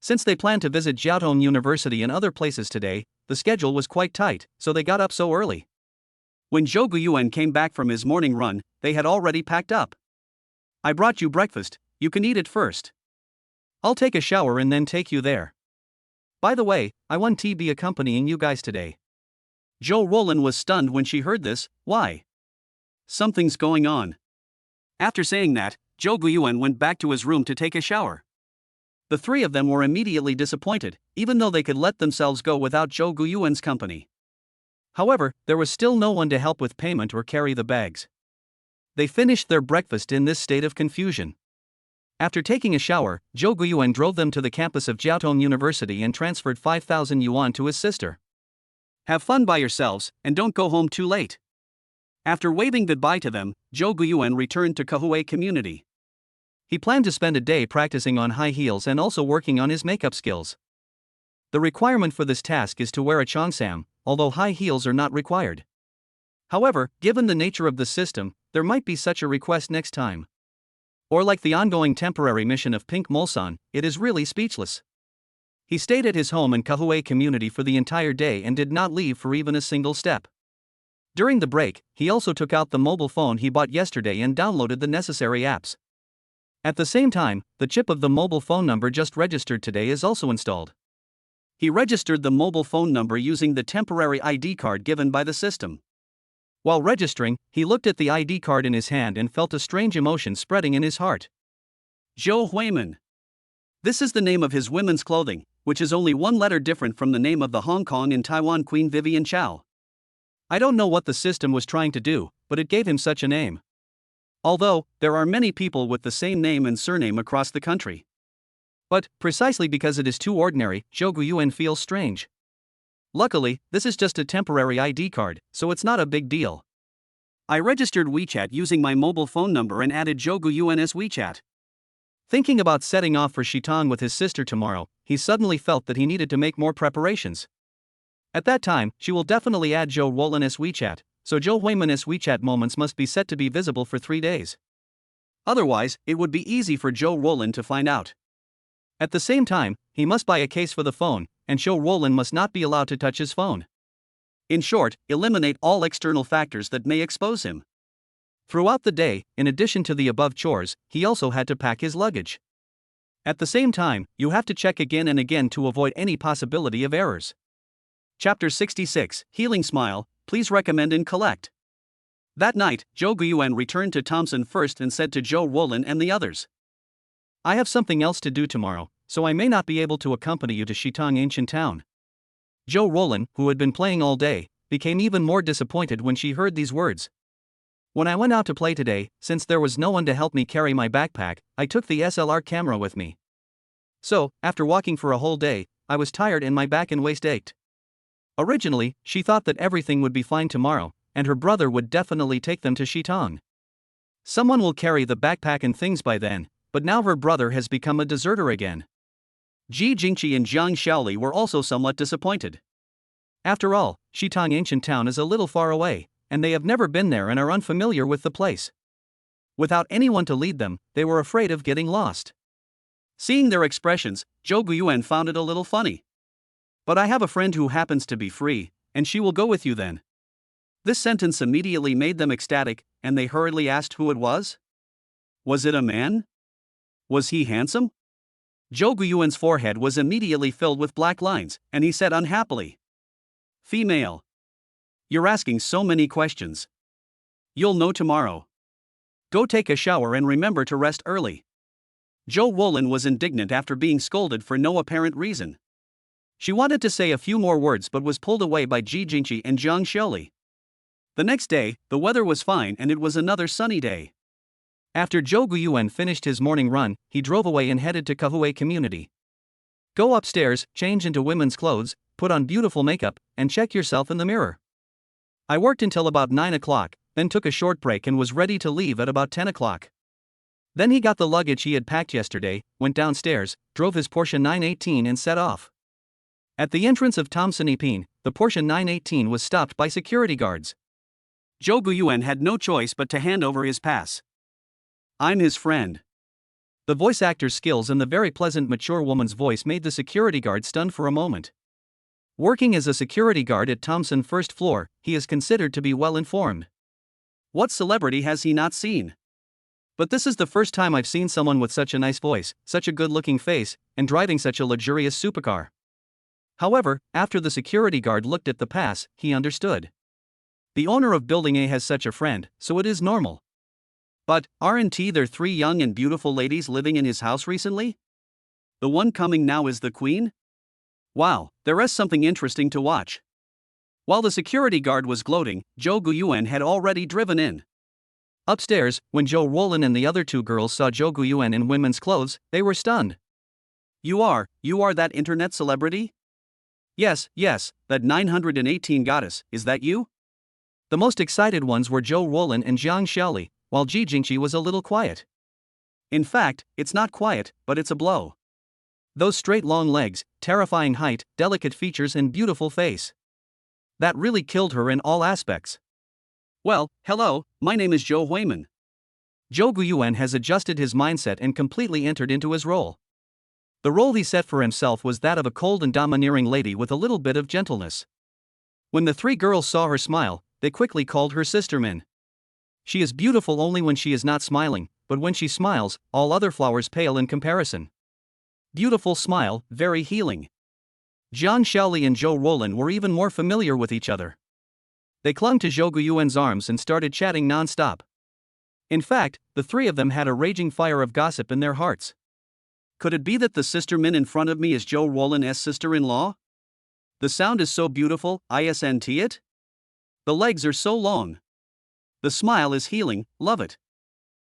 Since they planned to visit Jiaotong University and other places today, the schedule was quite tight, so they got up so early. When Zhou Guiyuan came back from his morning run, they had already packed up. I brought you breakfast, you can eat it first. I'll take a shower and then take you there. By the way, I want to be accompanying you guys today. Jouan was stunned when she heard this. Why? Something's going on. After saying that, Zhou Guiyuan went back to his room to take a shower. The three of them were immediately disappointed, even though they could let themselves go without Zhou Guyuan's company. However, there was still no one to help with payment or carry the bags. They finished their breakfast in this state of confusion. After taking a shower, Zhou Guyuan drove them to the campus of Jiaotong University and transferred 5,000 yuan to his sister. Have fun by yourselves, and don't go home too late. After waving goodbye to them, Zhou Guyuan returned to Kahui community. He planned to spend a day practicing on high heels and also working on his makeup skills. The requirement for this task is to wear a cheongsam, although high heels are not required. However, given the nature of the system, there might be such a request next time. Or like the ongoing temporary mission of Pink Mulsan, it is really speechless. He stayed at his home in Kahui community for the entire day and did not leave for even a single step. During the break, he also took out the mobile phone he bought yesterday and downloaded the necessary apps. At the same time, the chip of the mobile phone number just registered today is also installed. He registered the mobile phone number using the temporary ID card given by the system. While registering, he looked at the ID card in his hand and felt a strange emotion spreading in his heart. Zhou Huimin. This is the name of his women's clothing, which is only one letter different from the name of the Hong Kong and Taiwan Queen Vivian Chao. I don't know what the system was trying to do, but it gave him such a name. Although, there are many people with the same name and surname across the country. But, precisely because it is too ordinary, Zhou Guyuan feels strange. Luckily, this is just a temporary ID card, so it's not a big deal. I registered WeChat using my mobile phone number and added Zhou Guyuan as WeChat. Thinking about setting off for Shitong with his sister tomorrow, he suddenly felt that he needed to make more preparations. At that time, she will definitely add Zhou Roland as WeChat, so Zhou Huimin's WeChat moments must be set to be visible for 3 days. Otherwise, it would be easy for Zhou Roland to find out. At the same time, he must buy a case for the phone, and Zhou Roland must not be allowed to touch his phone. In short, eliminate all external factors that may expose him. Throughout the day, in addition to the above chores, he also had to pack his luggage. At the same time, you have to check again and again to avoid any possibility of errors. Chapter 66, Healing Smile, please recommend and collect. That night, Zhou Guyuan returned to Thompson first and said to Zhou Roland and the others, I have something else to do tomorrow, so I may not be able to accompany you to Shitong Ancient Town. Zhou Roland, who had been playing all day, became even more disappointed when she heard these words. When I went out to play today, since there was no one to help me carry my backpack, I took the SLR camera with me. So, after walking for a whole day, I was tired and my back and waist ached. Originally, she thought that everything would be fine tomorrow, and her brother would definitely take them to Shitong. Someone will carry the backpack and things by then, but now her brother has become a deserter again. Ji Jingqi and Jiang Xiaoli were also somewhat disappointed. After all, Shitong Ancient Town is a little far away, and they have never been there and are unfamiliar with the place. Without anyone to lead them, they were afraid of getting lost. Seeing their expressions, Zhou Guyuan found it a little funny. But I have a friend who happens to be free, and she will go with you then. This sentence immediately made them ecstatic, and they hurriedly asked who it was. Was it a man? Was he handsome? Zhou Guyuan's forehead was immediately filled with black lines, and he said unhappily. Female. You're asking so many questions. You'll know tomorrow. Go take a shower and remember to rest early. Zhou Roland was indignant after being scolded for no apparent reason. She wanted to say a few more words but was pulled away by Ji Jingqi and Jiang Xiaoli. The next day, the weather was fine and it was another sunny day. After Zhou Guyuan finished his morning run, he drove away and headed to Kahui community. Go upstairs, change into women's clothes, put on beautiful makeup, and check yourself in the mirror. I worked until about 9 o'clock, then took a short break and was ready to leave at about 10 o'clock. Then he got the luggage he had packed yesterday, went downstairs, drove his Porsche 918 and set off. At the entrance of Thompson Epine, the Porsche 918 was stopped by security guards. Zhou Guyuan had no choice but to hand over his pass. I'm his friend. The voice actor's skills and the very pleasant mature woman's voice made the security guard stunned for a moment. Working as a security guard at Thompson first floor, he is considered to be well informed. What celebrity has he not seen? But this is the first time I've seen someone with such a nice voice, such a good-looking face, and driving such a luxurious supercar. However, after the security guard looked at the pass, he understood. The owner of Building A has such a friend, so it is normal. But, aren't there 3 young and beautiful ladies living in his house recently? the one coming now is the queen? Wow, there is something interesting to watch. While the security guard was gloating, Zhou Guyuan had already driven in. Upstairs, when Jouan and the other two girls saw Zhou Guyuan in women's clothes, they were stunned. You are that internet celebrity? Yes, that 918 goddess, is that you? The most excited ones were Jouan and Jiang Xiaoli, while Ji Jingqi was a little quiet. In fact, it's not quiet, but it's a blow. Those straight long legs, terrifying height, delicate features and beautiful face. That really killed her in all aspects. Well, hello, my name is Zhou Huiman. Zhou Guyuan has adjusted his mindset and completely entered into his role. The role he set for himself was that of a cold and domineering lady with a little bit of gentleness. When the three girls saw her smile, they quickly called her sister Min. She is beautiful only when she is not smiling, but when she smiles, all other flowers pale in comparison. Beautiful smile, very healing. Jiang Xiaoli and Jouan were even more familiar with each other. They clung to Zhou Guyuan's arms and started chatting non-stop. In fact, the three of them had a raging fire of gossip in their hearts. Could it be that the sister Min in front of me is Jouan's sister-in-law? The sound is so beautiful, isn't it? The legs are so long. The smile is healing, love it.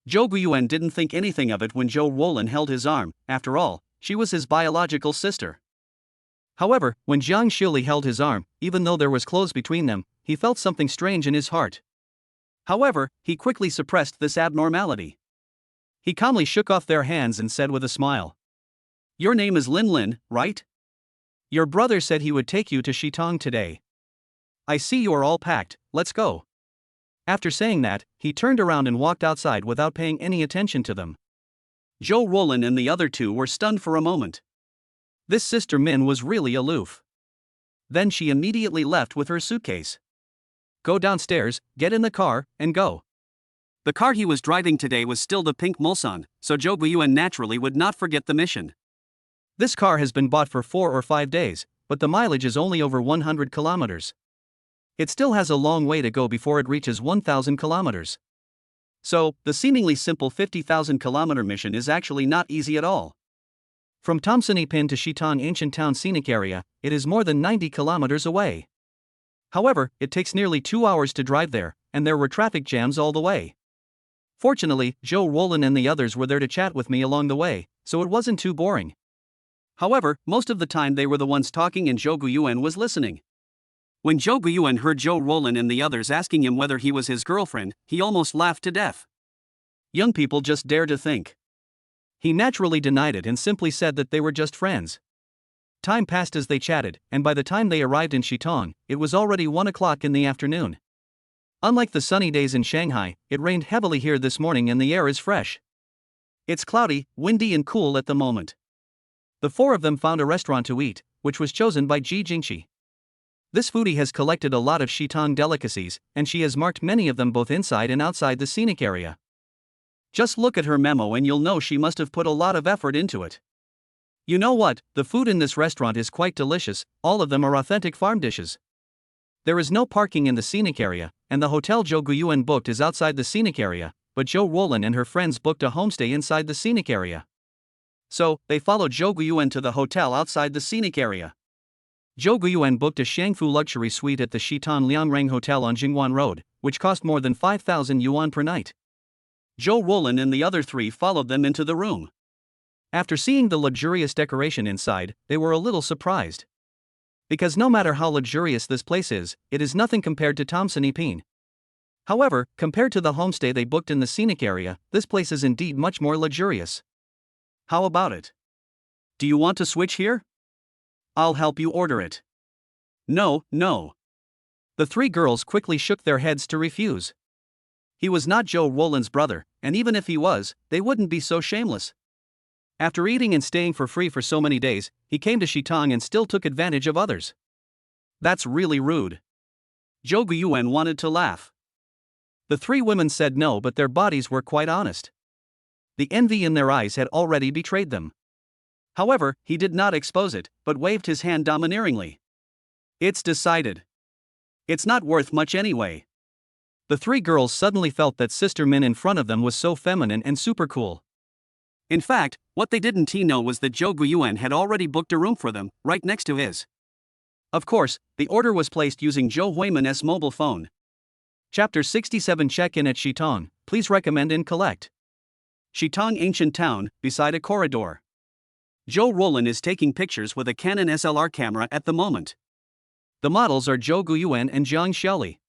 Zhou Guyuan didn't think anything of it when Jouan held his arm, after all, she was his biological sister. However, when Jiang Xiaoli held his arm, even though there was clothes between them, he felt something strange in his heart. However, he quickly suppressed this abnormality. He calmly shook off their hands and said with a smile. Your name is Lin Lin, right? Your brother said he would take you to Shitong today. I see you are all packed, let's go. After saying that, he turned around and walked outside without paying any attention to them. Jouan and the other two were stunned for a moment. This sister Min was really aloof. Then she immediately left with her suitcase. Go downstairs, get in the car, and go. The car he was driving today was still the pink Mulsanne, so Zhou Guyuan naturally would not forget the mission. This car has been bought for 4 or 5 days, but the mileage is only over 100 kilometers. It still has a long way to go before it reaches 1,000 kilometers. So, the seemingly simple 50,000 kilometer mission is actually not easy at all. From Tomsonipin to Shitong Ancient Town Scenic Area, it is more than 90 kilometers away. However, it takes nearly 2 hours to drive there, and there were traffic jams all the way. Fortunately, Jouan and the others were there to chat with me along the way, so it wasn't too boring. However, most of the time they were the ones talking and Zhou Guyuan was listening. When Zhou Guyuan heard Jouan and the others asking him whether he was his girlfriend, he almost laughed to death. Young people just dare to think. He naturally denied it and simply said that they were just friends. Time passed as they chatted, and by the time they arrived in Shitong, it was already 1 o'clock in the afternoon. Unlike the sunny days in Shanghai, it rained heavily here this morning and the air is fresh. It's cloudy, windy and cool at the moment. The four of them found a restaurant to eat, which was chosen by Ji Jingqi. This foodie has collected a lot of Shitong delicacies, and she has marked many of them both inside and outside the scenic area. Just look at her memo and you'll know she must have put a lot of effort into it. You know what, the food in this restaurant is quite delicious, all of them are authentic farm dishes. There is no parking in the scenic area, and the hotel Zhou Guyuan booked is outside the scenic area, but Jouan and her friends booked a homestay inside the scenic area. So, they followed Zhou Guyuan to the hotel outside the scenic area. Zhou Guyuan booked a Shangfu luxury suite at the Shitong Liangrang Hotel on Jingguan Road, which cost more than 5,000 yuan per night. Jouan and the other three followed them into the room. After seeing the luxurious decoration inside, they were a little surprised. Because no matter how luxurious this place is, it is nothing compared to Tomsonipin. However, compared to the homestay they booked in the scenic area, this place is indeed much more luxurious. How about it? Do you want to switch here? I'll help you order it. No. The three girls quickly shook their heads to refuse. He was not Jouan's brother, and even if he was, they wouldn't be so shameless. After eating and staying for free for so many days, he came to Shitong and still took advantage of others. That's really rude. Zhou Guyuan wanted to laugh. The three women said no, but their bodies were quite honest. The envy in their eyes had already betrayed them. However, he did not expose it, but waved his hand domineeringly. It's decided. It's not worth much anyway. The three girls suddenly felt that Sister Min in front of them was so feminine and super cool. In fact, what they didn't know was that Zhou Guiyuan had already booked a room for them, right next to his. Of course, the order was placed using Zhou Huiman's mobile phone. Chapter 67 Check-in at Shitong, please recommend and collect. Shitong Ancient Town, beside a corridor. Zhou Roland is taking pictures with a Canon SLR camera at the moment. The models are Zhou Guiyuan and Jiang Xiaoli.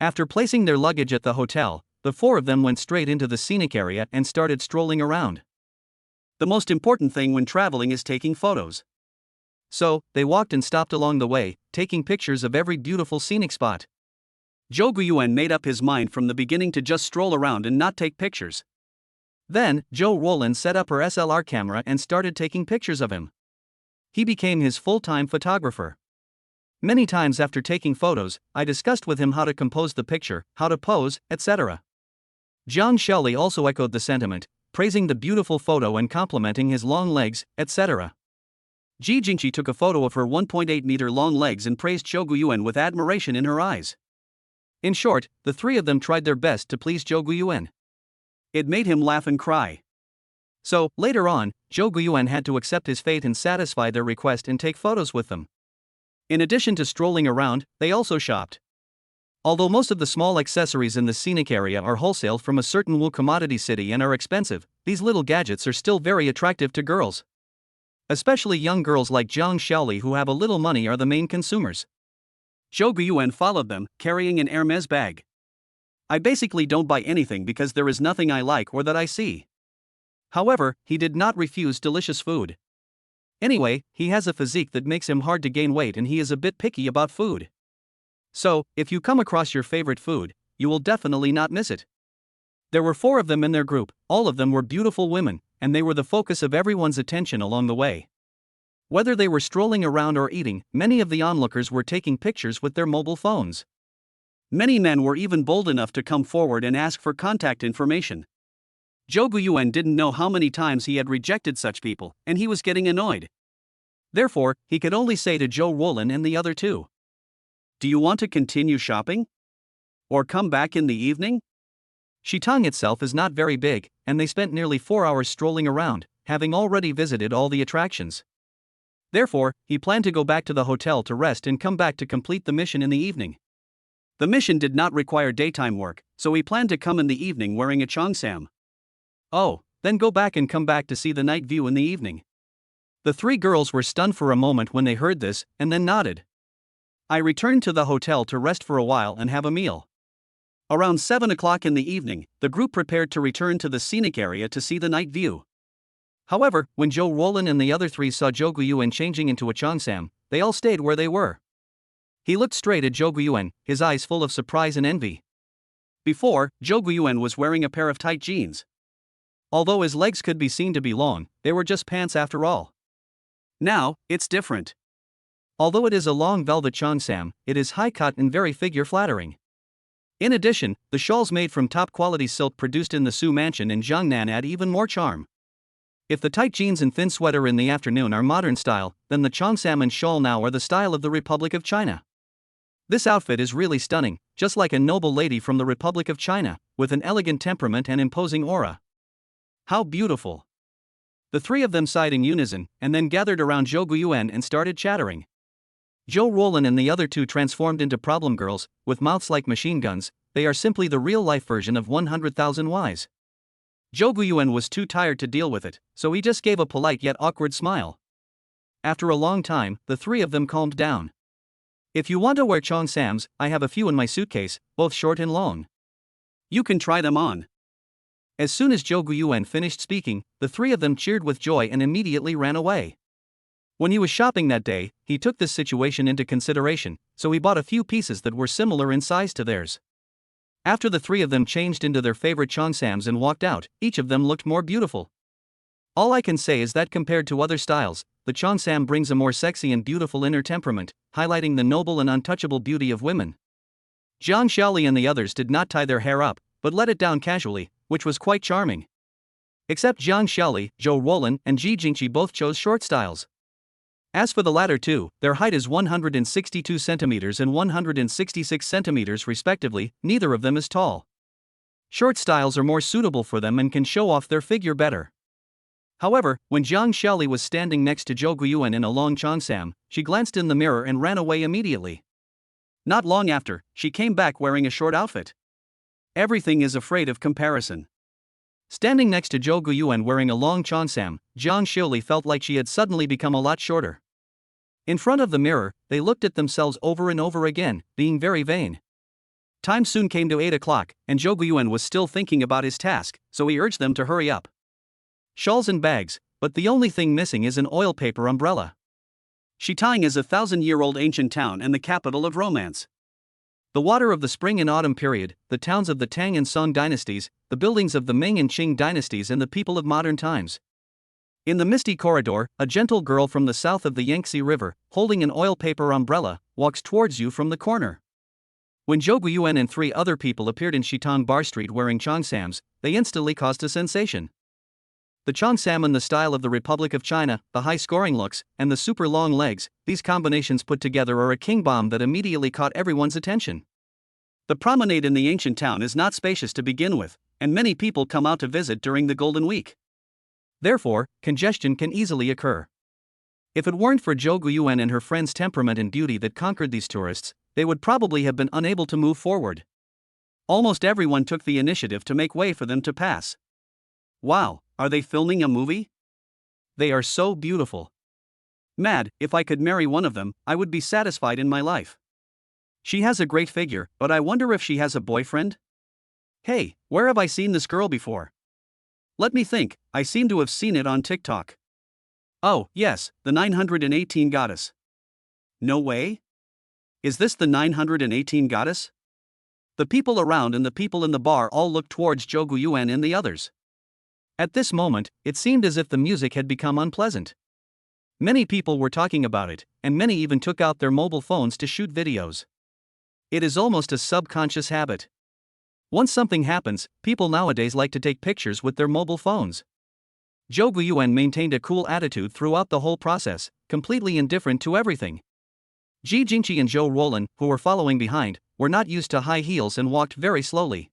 After placing their luggage at the hotel, the four of them went straight into the scenic area and started strolling around. The most important thing when traveling is taking photos. So, they walked and stopped along the way, taking pictures of every beautiful scenic spot. Zhou Guiyuan made up his mind from the beginning to just stroll around and not take pictures. Then, Zhou Roland set up her SLR camera and started taking pictures of him. He became his full-time photographer. Many times after taking photos, I discussed with him how to compose the picture, how to pose, etc. Jiang Xiaoli also echoed the sentiment, praising the beautiful photo and complimenting his long legs, etc. Ji Jingqi took a photo of her 1.8-meter long legs and praised Zhou Guiyuan with admiration in her eyes. In short, the three of them tried their best to please Zhou Guiyuan. It made him laugh and cry. So, later on, Zhou Guiyuan had to accept his fate and satisfy their request and take photos with them. In addition to strolling around, they also shopped. Although most of the small accessories in the scenic area are wholesaled from a certain Wu commodity city and are expensive, these little gadgets are still very attractive to girls. Especially young girls like Jiang Xiaoli who have a little money are the main consumers. Zhou Guiyuan followed them, carrying an Hermes bag. I basically don't buy anything because there is nothing I like or that I see. However, he did not refuse delicious food. Anyway, he has a physique that makes him hard to gain weight and he is a bit picky about food. So, if you come across your favorite food, you will definitely not miss it. There were four of them in their group, all of them were beautiful women, and they were the focus of everyone's attention along the way. Whether they were strolling around or eating, many of the onlookers were taking pictures with their mobile phones. Many men were even bold enough to come forward and ask for contact information. Zhou Guiyuan didn't know how many times he had rejected such people, and he was getting annoyed. Therefore, he could only say to Zhou Roland and the other two, "Do you want to continue shopping? Or come back in the evening?" Shitong itself is not very big, and they spent nearly 4 hours strolling around, having already visited all the attractions. Therefore, he planned to go back to the hotel to rest and come back to complete the mission in the evening. The mission did not require daytime work, so he planned to come in the evening wearing a cheongsam. Oh, then go back and come back to see the night view in the evening. The three girls were stunned for a moment when they heard this, and then nodded. I returned to the hotel to rest for a while and have a meal. Around 7 o'clock in the evening, the group prepared to return to the scenic area to see the night view. However, when Zhou Roland and the other three saw Zhou Guiyuan changing into a cheongsam, they all stayed where they were. He looked straight at Zhou Guiyuan, his eyes full of surprise and envy. Before, Zhou Guiyuan was wearing a pair of tight jeans. Although his legs could be seen to be long, they were just pants after all. Now, it's different. Although it is a long velvet cheongsam, it is high cut and very figure-flattering. In addition, the shawls made from top-quality silk produced in the Su Mansion in Jiangnan add even more charm. If the tight jeans and thin sweater in the afternoon are modern style, then the cheongsam and shawl now are the style of the Republic of China. This outfit is really stunning, just like a noble lady from the Republic of China, with an elegant temperament and imposing aura. How beautiful! The three of them sighed in unison, and then gathered around Zhou Guiyuan and started chattering. Zhou Roland and the other two transformed into problem girls, with mouths like machine guns. They are simply the real-life version of 100,000 Ys. Zhou Guiyuan was too tired to deal with it, so he just gave a polite yet awkward smile. After a long time, the three of them calmed down. If you want to wear cheongsams, I have a few in my suitcase, both short and long. You can try them on. As soon as Zhou Guiyuan finished speaking, the three of them cheered with joy and immediately ran away. When he was shopping that day, he took this situation into consideration, so he bought a few pieces that were similar in size to theirs. After the three of them changed into their favorite cheongsams and walked out, each of them looked more beautiful. All I can say is that compared to other styles, the cheongsam brings a more sexy and beautiful inner temperament, highlighting the noble and untouchable beauty of women. Jiang Xiaoli and the others did not tie their hair up, but let it down casually, which was quite charming. Except Jiang Xiaoli, Zhou Roland, and Ji Jingqi both chose short styles. As for the latter two, their height is 162 centimeters and 166 centimeters respectively, neither of them is tall. Short styles are more suitable for them and can show off their figure better. However, when Jiang Xiaoli was standing next to Zhou Guiyuan in a long cheongsam, she glanced in the mirror and ran away immediately. Not long after, she came back wearing a short outfit. Everything is afraid of comparison. Standing next to Zhou Guiyuan wearing a long cheongsam, Jiang Xiaoli felt like she had suddenly become a lot shorter. In front of the mirror, they looked at themselves over and over again, being very vain. Time soon came to 8 o'clock, and Zhou Guiyuan was still thinking about his task, so he urged them to hurry up. Shawls and bags, but the only thing missing is an oil paper umbrella. Shitang is a 1,000-year-old ancient town and the capital of romance. The water of the spring and autumn period, the towns of the Tang and Song dynasties, the buildings of the Ming and Qing dynasties, and the people of modern times. In the misty corridor, a gentle girl from the south of the Yangtze River, holding an oil paper umbrella, walks towards you from the corner. When Zhou Guiyuan and 3 other people appeared in Shitang Bar Street wearing cheongsams, they instantly caused a sensation. The cheongsam in the style of the Republic of China, the high-scoring looks, and the super long legs, these combinations put together are a king bomb that immediately caught everyone's attention. The promenade in the ancient town is not spacious to begin with, and many people come out to visit during the Golden Week. Therefore, congestion can easily occur. If it weren't for Zhou Guiyuan and her friend's temperament and beauty that conquered these tourists, they would probably have been unable to move forward. Almost everyone took the initiative to make way for them to pass. Wow, are they filming a movie? They are so beautiful. Mad, if I could marry one of them, I would be satisfied in my life. She has a great figure, but I wonder if she has a boyfriend? Hey, where have I seen this girl before? Let me think, I seem to have seen it on TikTok. Oh, yes, the 918 goddess. No way? Is this the 918 goddess? The people around and the people in the bar all looked towards Zhou Guiyuan and the others. At this moment, it seemed as if the music had become unpleasant. Many people were talking about it, and many even took out their mobile phones to shoot videos. It is almost a subconscious habit. Once something happens, people nowadays like to take pictures with their mobile phones. Zhou Guiyuan maintained a cool attitude throughout the whole process, completely indifferent to everything. Ji Jingqi and Zhou Roland, who were following behind, were not used to high heels and walked very slowly.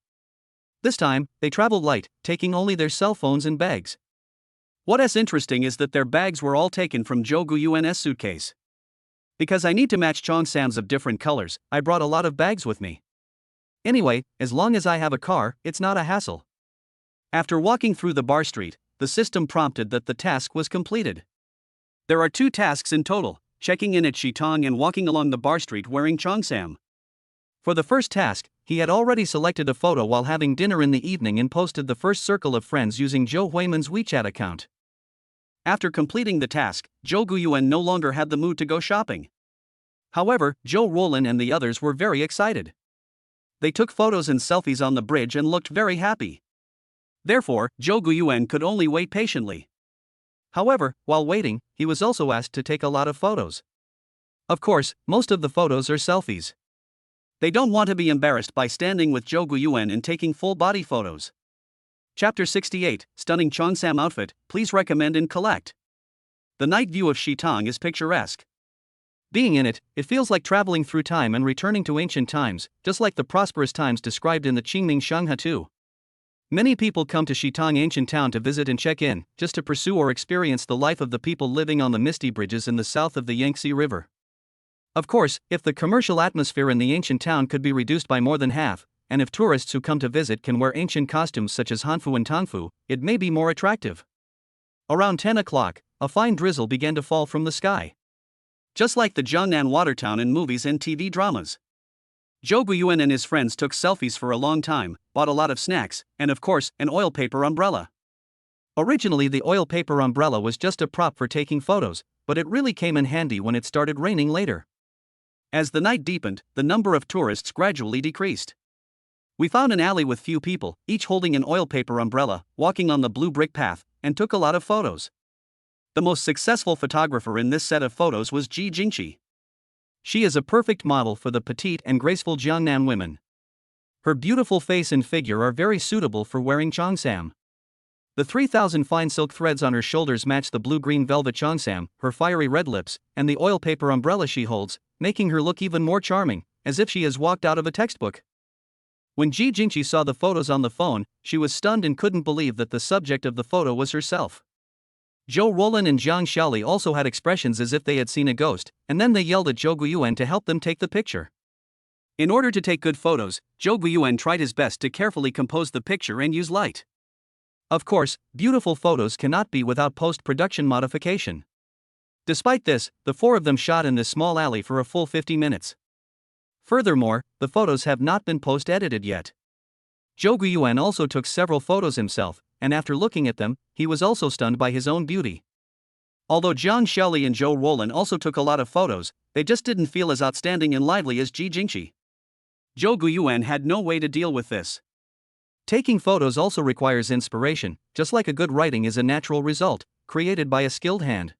This time, they traveled light, taking only their cell phones and bags. What's interesting is that their bags were all taken from Zhou Guiyuan's suitcase. Because I need to match cheongsams of different colors, I brought a lot of bags with me. Anyway, as long as I have a car, it's not a hassle. After walking through the bar street, the system prompted that the task was completed. There are 2 tasks in total, checking in at Shitang and walking along the bar street wearing cheongsam. For the first task, he had already selected a photo while having dinner in the evening and posted the first circle of friends using Zhou Huiman's WeChat account. After completing the task, Zhou Guiyuan no longer had the mood to go shopping. However, Zhou Roland and the others were very excited. They took photos and selfies on the bridge and looked very happy. Therefore, Zhou Guiyuan could only wait patiently. However, while waiting, he was also asked to take a lot of photos. Of course, most of the photos are selfies. They don't want to be embarrassed by standing with Zhou Guiyuan and taking full-body photos. Chapter 68, Stunning cheongsam Outfit, Please Recommend and Collect. The night view of Shitang is picturesque. Being in it, it feels like traveling through time and returning to ancient times, just like the prosperous times described in the Qingming Shanghai too. Many people come to Shitang ancient town to visit and check in, just to pursue or experience the life of the people living on the misty bridges in the south of the Yangtze River. Of course, if the commercial atmosphere in the ancient town could be reduced by more than half, and if tourists who come to visit can wear ancient costumes such as Hanfu and Tangfu, it may be more attractive. Around 10 o'clock, a fine drizzle began to fall from the sky. Just like the Jiangnan water town in movies and TV dramas. Zhou Guiyuan and his friends took selfies for a long time, bought a lot of snacks, and of course, an oil paper umbrella. Originally, the oil paper umbrella was just a prop for taking photos, but it really came in handy when it started raining later. As the night deepened, the number of tourists gradually decreased. We found an alley with few people, each holding an oil paper umbrella, walking on the blue brick path, and took a lot of photos. The most successful photographer in this set of photos was Ji Jingqi. She is a perfect model for the petite and graceful Jiangnan women. Her beautiful face and figure are very suitable for wearing cheongsam. The 3,000 fine silk threads on her shoulders match the blue-green velvet cheongsam, her fiery red lips, and the oil paper umbrella she holds, making her look even more charming, as if she has walked out of a textbook. When Ji Jingqi saw the photos on the phone, she was stunned and couldn't believe that the subject of the photo was herself. Zhou Rolin and Jiang Xiaoli also had expressions as if they had seen a ghost, and then they yelled at Zhou Guyuan to help them take the picture. In order to take good photos, Zhou Guyuan tried his best to carefully compose the picture and use light. Of course, beautiful photos cannot be without post-production modification. Despite this, the four of them shot in this small alley for a full 50 minutes. Furthermore, the photos have not been post-edited yet. Zhou Guyuan also took several photos himself, and after looking at them, he was also stunned by his own beauty. Although Jiang Xiaoli and Zhou Rolin also took a lot of photos, they just didn't feel as outstanding and lively as Ji Jingqi. Zhou Guyuan had no way to deal with this. Taking photos also requires inspiration, just like a good writing is a natural result, created by a skilled hand.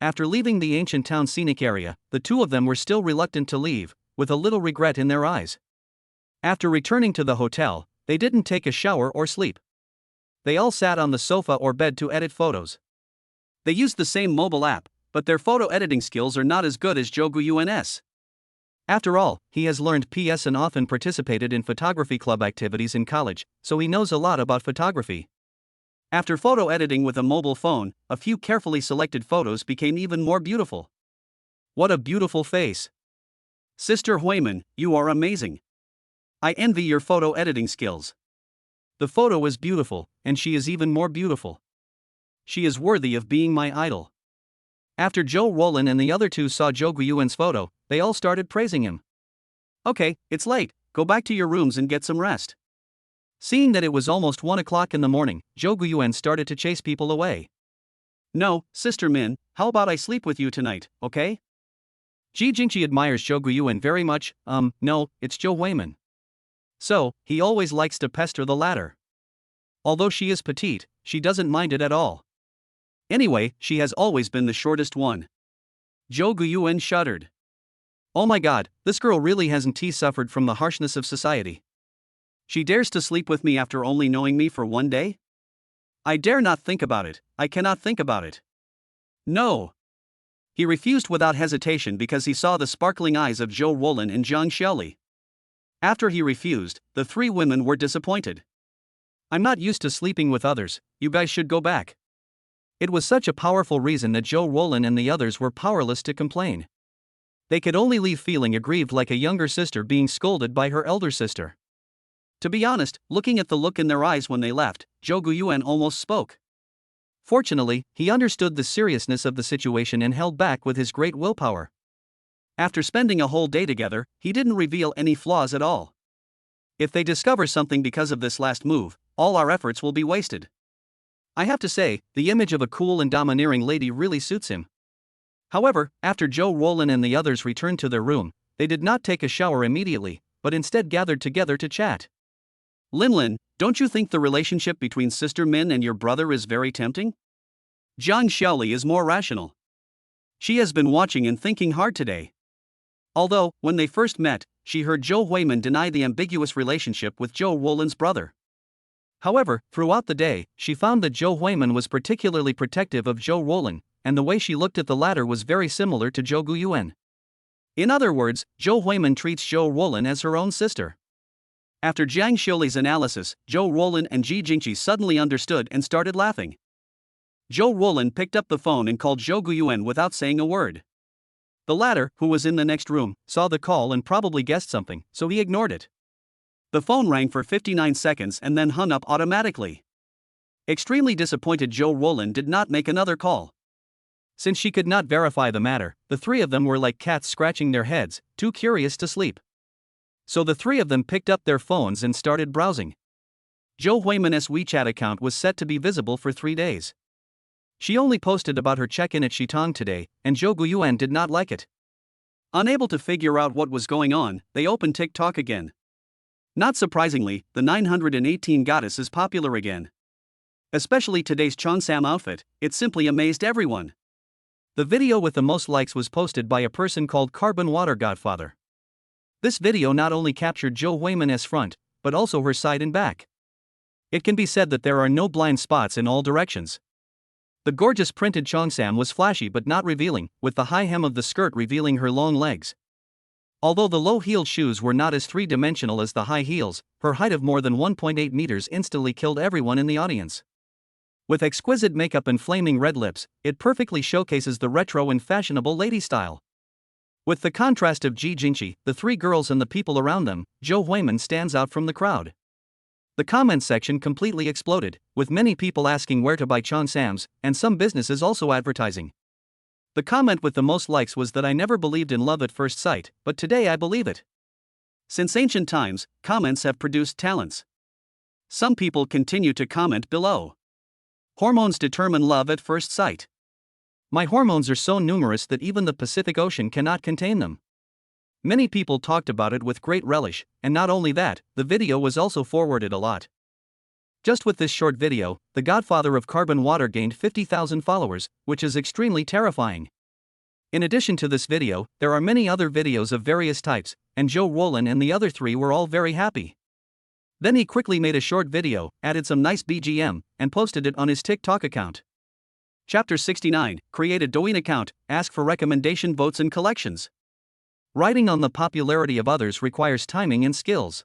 After leaving the ancient town scenic area, the two of them were still reluctant to leave, with a little regret in their eyes. After returning to the hotel, they didn't take a shower or sleep. They all sat on the sofa or bed to edit photos. They used the same mobile app, but their photo editing skills are not as good as Zhou Guyuan's. After all, he has learned PS and often participated in photography club activities in college, so he knows a lot about photography. After photo editing with a mobile phone, a few carefully selected photos became even more beautiful. What a beautiful face! Sister Huiman, you are amazing. I envy your photo editing skills. The photo is beautiful, and she is even more beautiful. She is worthy of being my idol. After Zhou Rolin and the other two saw Zhou Guyuan's photo, they all started praising him. Okay, it's late, go back to your rooms and get some rest. Seeing that it was almost 1 o'clock in the morning, Zhou Guyuan started to chase people away. No, Sister Min, how about I sleep with you tonight, okay? Ji Jingqi admires Zhou Guyuan very much. No, it's Zhou Huiman. So, he always likes to pester the latter. Although she is petite, she doesn't mind it at all. Anyway, she has always been the shortest one. Zhou Guyuan shuddered. Oh my god, this girl really hasn't suffered from the harshness of society. She dares to sleep with me after only knowing me for 1 day? I dare not think about it, I cannot think about it. No. He refused without hesitation because he saw the sparkling eyes of Zhou Rolin and Jiang Xiaoli. After he refused, the three women were disappointed. I'm not used to sleeping with others, you guys should go back. It was such a powerful reason that Zhou Rolin and the others were powerless to complain. They could only leave feeling aggrieved like a younger sister being scolded by her elder sister. To be honest, looking at the look in their eyes when they left, Zhou Guyuan almost spoke. Fortunately, he understood the seriousness of the situation and held back with his great willpower. After spending a whole day together, he didn't reveal any flaws at all. If they discover something because of this last move, all our efforts will be wasted. I have to say, the image of a cool and domineering lady really suits him. However, after Zhou Rolin and the others returned to their room, they did not take a shower immediately, but instead gathered together to chat. Lin, don't you think the relationship between Sister Min and your brother is very tempting? Jiang Xiaoli is more rational. She has been watching and thinking hard today. Although, when they first met, she heard Zhou Huiman deny the ambiguous relationship with Zhou Rolin's brother. However, throughout the day, she found that Zhou Huiman was particularly protective of Zhou Rolin, and the way she looked at the latter was very similar to Zhou Guyuan. In other words, Zhou Huiman treats Zhou Rolin as her own sister. After Jiang Xiaoli's analysis, Zhou Rolin and Ji Jingqi suddenly understood and started laughing. Zhou Rolin picked up the phone and called Zhou Guyuan without saying a word. The latter, who was in the next room, saw the call and probably guessed something, so he ignored it. The phone rang for 59 seconds and then hung up automatically. Extremely disappointed, Zhou Rolin did not make another call. Since she could not verify the matter, the three of them were like cats scratching their heads, too curious to sleep. So the three of them picked up their phones and started browsing. Zhou Huiman's WeChat account was set to be visible for 3 days. She only posted about her check-in at Shitong today, and Zhou Guyuan did not like it. Unable to figure out what was going on, they opened TikTok again. Not surprisingly, the 918 goddess is popular again. Especially today's Cheongsam outfit, it simply amazed everyone. The video with the most likes was posted by a person called Carbon Water Godfather. This video not only captured Zhou Huiman's front, but also her side and back. It can be said that there are no blind spots in all directions. The gorgeous printed Cheongsam was flashy but not revealing, with the high hem of the skirt revealing her long legs. Although the low-heeled shoes were not as three-dimensional as the high heels, her height of more than 1.8 meters instantly killed everyone in the audience. With exquisite makeup and flaming red lips, it perfectly showcases the retro and fashionable lady style. With the contrast of Ji Jingqi, the three girls and the people around them, Zhou Huimin stands out from the crowd. The comment section completely exploded, with many people asking where to buy Chon Sam's, and some businesses also advertising. The comment with the most likes was that I never believed in love at first sight, but today I believe it. Since ancient times, comments have produced talents. Some people continue to comment below. Hormones determine love at first sight. My hormones are so numerous that even the Pacific Ocean cannot contain them. Many people talked about it with great relish, and not only that, the video was also forwarded a lot. Just with this short video, the godfather of carbon water gained 50,000 followers, which is extremely terrifying. In addition to this video, there are many other videos of various types, and Zhou Ruolin and the other three were all very happy. Then he quickly made a short video, added some nice BGM, and posted it on his TikTok account. Chapter 69, Create a Douyin account, ask for recommendation votes and collections. Writing on the popularity of others requires timing and skills.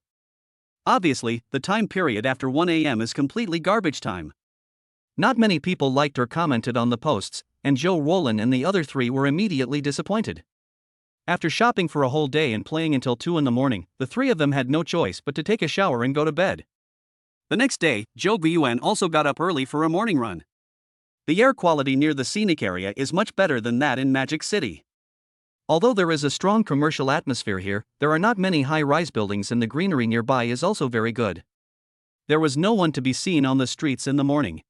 Obviously, the time period after 1 a.m. is completely garbage time. Not many people liked or commented on the posts, and Zhou Ruolin and the other three were immediately disappointed. After shopping for a whole day and playing until 2 in the morning, the three of them had no choice but to take a shower and go to bed. The next day, Zhou Guiyuan also got up early for a morning run. The air quality near the scenic area is much better than that in Magic City. Although there is a strong commercial atmosphere here, there are not many high-rise buildings and the greenery nearby is also very good. There was no one to be seen on the streets in the morning.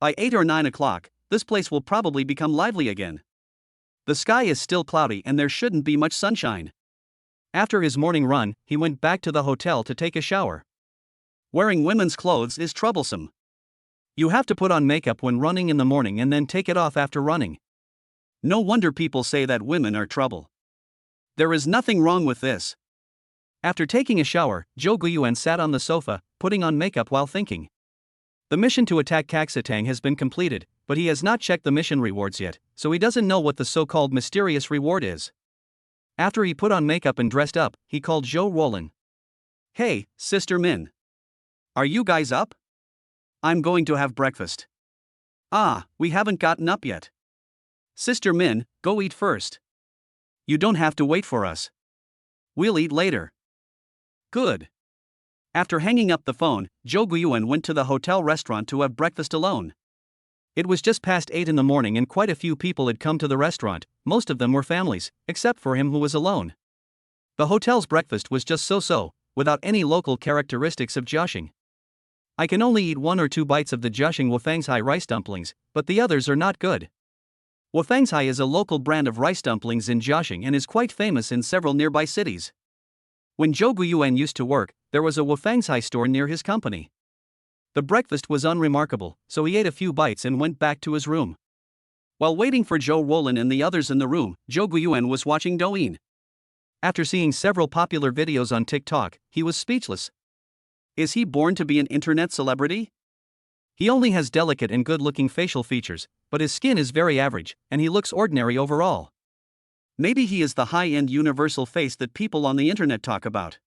By 8 or 9 o'clock, this place will probably become lively again. The sky is still cloudy and there shouldn't be much sunshine. After his morning run, he went back to the hotel to take a shower. Wearing women's clothes is troublesome. You have to put on makeup when running in the morning and then take it off after running. No wonder people say that women are trouble. There is nothing wrong with this. After taking a shower, Zhou Guiyuan sat on the sofa, putting on makeup while thinking. The mission to attack Caxitang has been completed, but he has not checked the mission rewards yet, so he doesn't know what the so-called mysterious reward is. After he put on makeup and dressed up, he called Zhou Ruolin. Hey, Sister Min. Are you guys up? I'm going to have breakfast. Ah, we haven't gotten up yet. Sister Min, go eat first. You don't have to wait for us. We'll eat later. Good. After hanging up the phone, Zhou Guiyuan went to the hotel restaurant to have breakfast alone. It was just past 8 in the morning and quite a few people had come to the restaurant, most of them were families, except for him who was alone. The hotel's breakfast was just so-so, without any local characteristics of jiaxing. I can only eat 1 or 2 bites of the jiaxing Wufangsai rice dumplings, but the others are not good. Wufangsai is a local brand of rice dumplings in Jiaxing and is quite famous in several nearby cities. When Zhou Guiyuan used to work, there was a Wufangsai store near his company. The breakfast was unremarkable, so he ate a few bites and went back to his room. While waiting for Zhou Ruolin and the others in the room, Zhou Guiyuan was watching Douyin. After seeing several popular videos on TikTok, he was speechless. Is he born to be an internet celebrity? He only has delicate and good-looking facial features, but his skin is very average, and he looks ordinary overall. Maybe he is the high-end universal face that people on the internet talk about.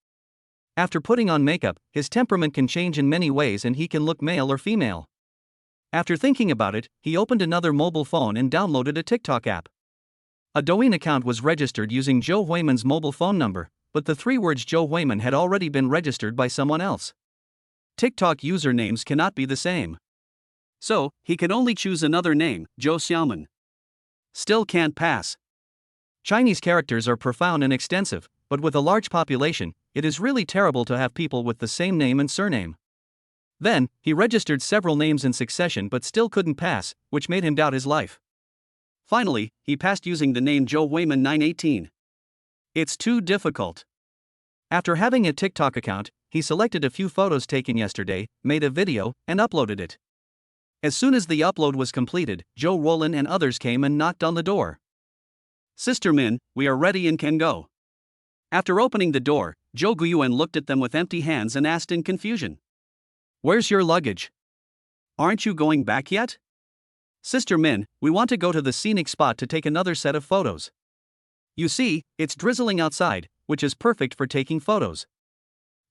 After putting on makeup, his temperament can change in many ways and he can look male or female. After thinking about it, he opened another mobile phone and downloaded a TikTok app. A Douyin account was registered using Zhou Huimin's mobile phone number, but the 3 words Zhou Huimin had already been registered by someone else. TikTok usernames cannot be the same. So, he could only choose another name, Zhou Xiaomin. Still can't pass. Chinese characters are profound and extensive, but with a large population, it is really terrible to have people with the same name and surname. Then, he registered several names in succession but still couldn't pass, which made him doubt his life. Finally, he passed using the name Zhou Huimin 918. It's too difficult. After having a TikTok account, he selected a few photos taken yesterday, made a video, and uploaded it. As soon as the upload was completed, Zhou Ruolin and others came and knocked on the door. Sister Min, we are ready and can go. After opening the door, Zhou Guiyuan looked at them with empty hands and asked in confusion. Where's your luggage? Aren't you going back yet? Sister Min, we want to go to the scenic spot to take another set of photos. You see, it's drizzling outside, which is perfect for taking photos.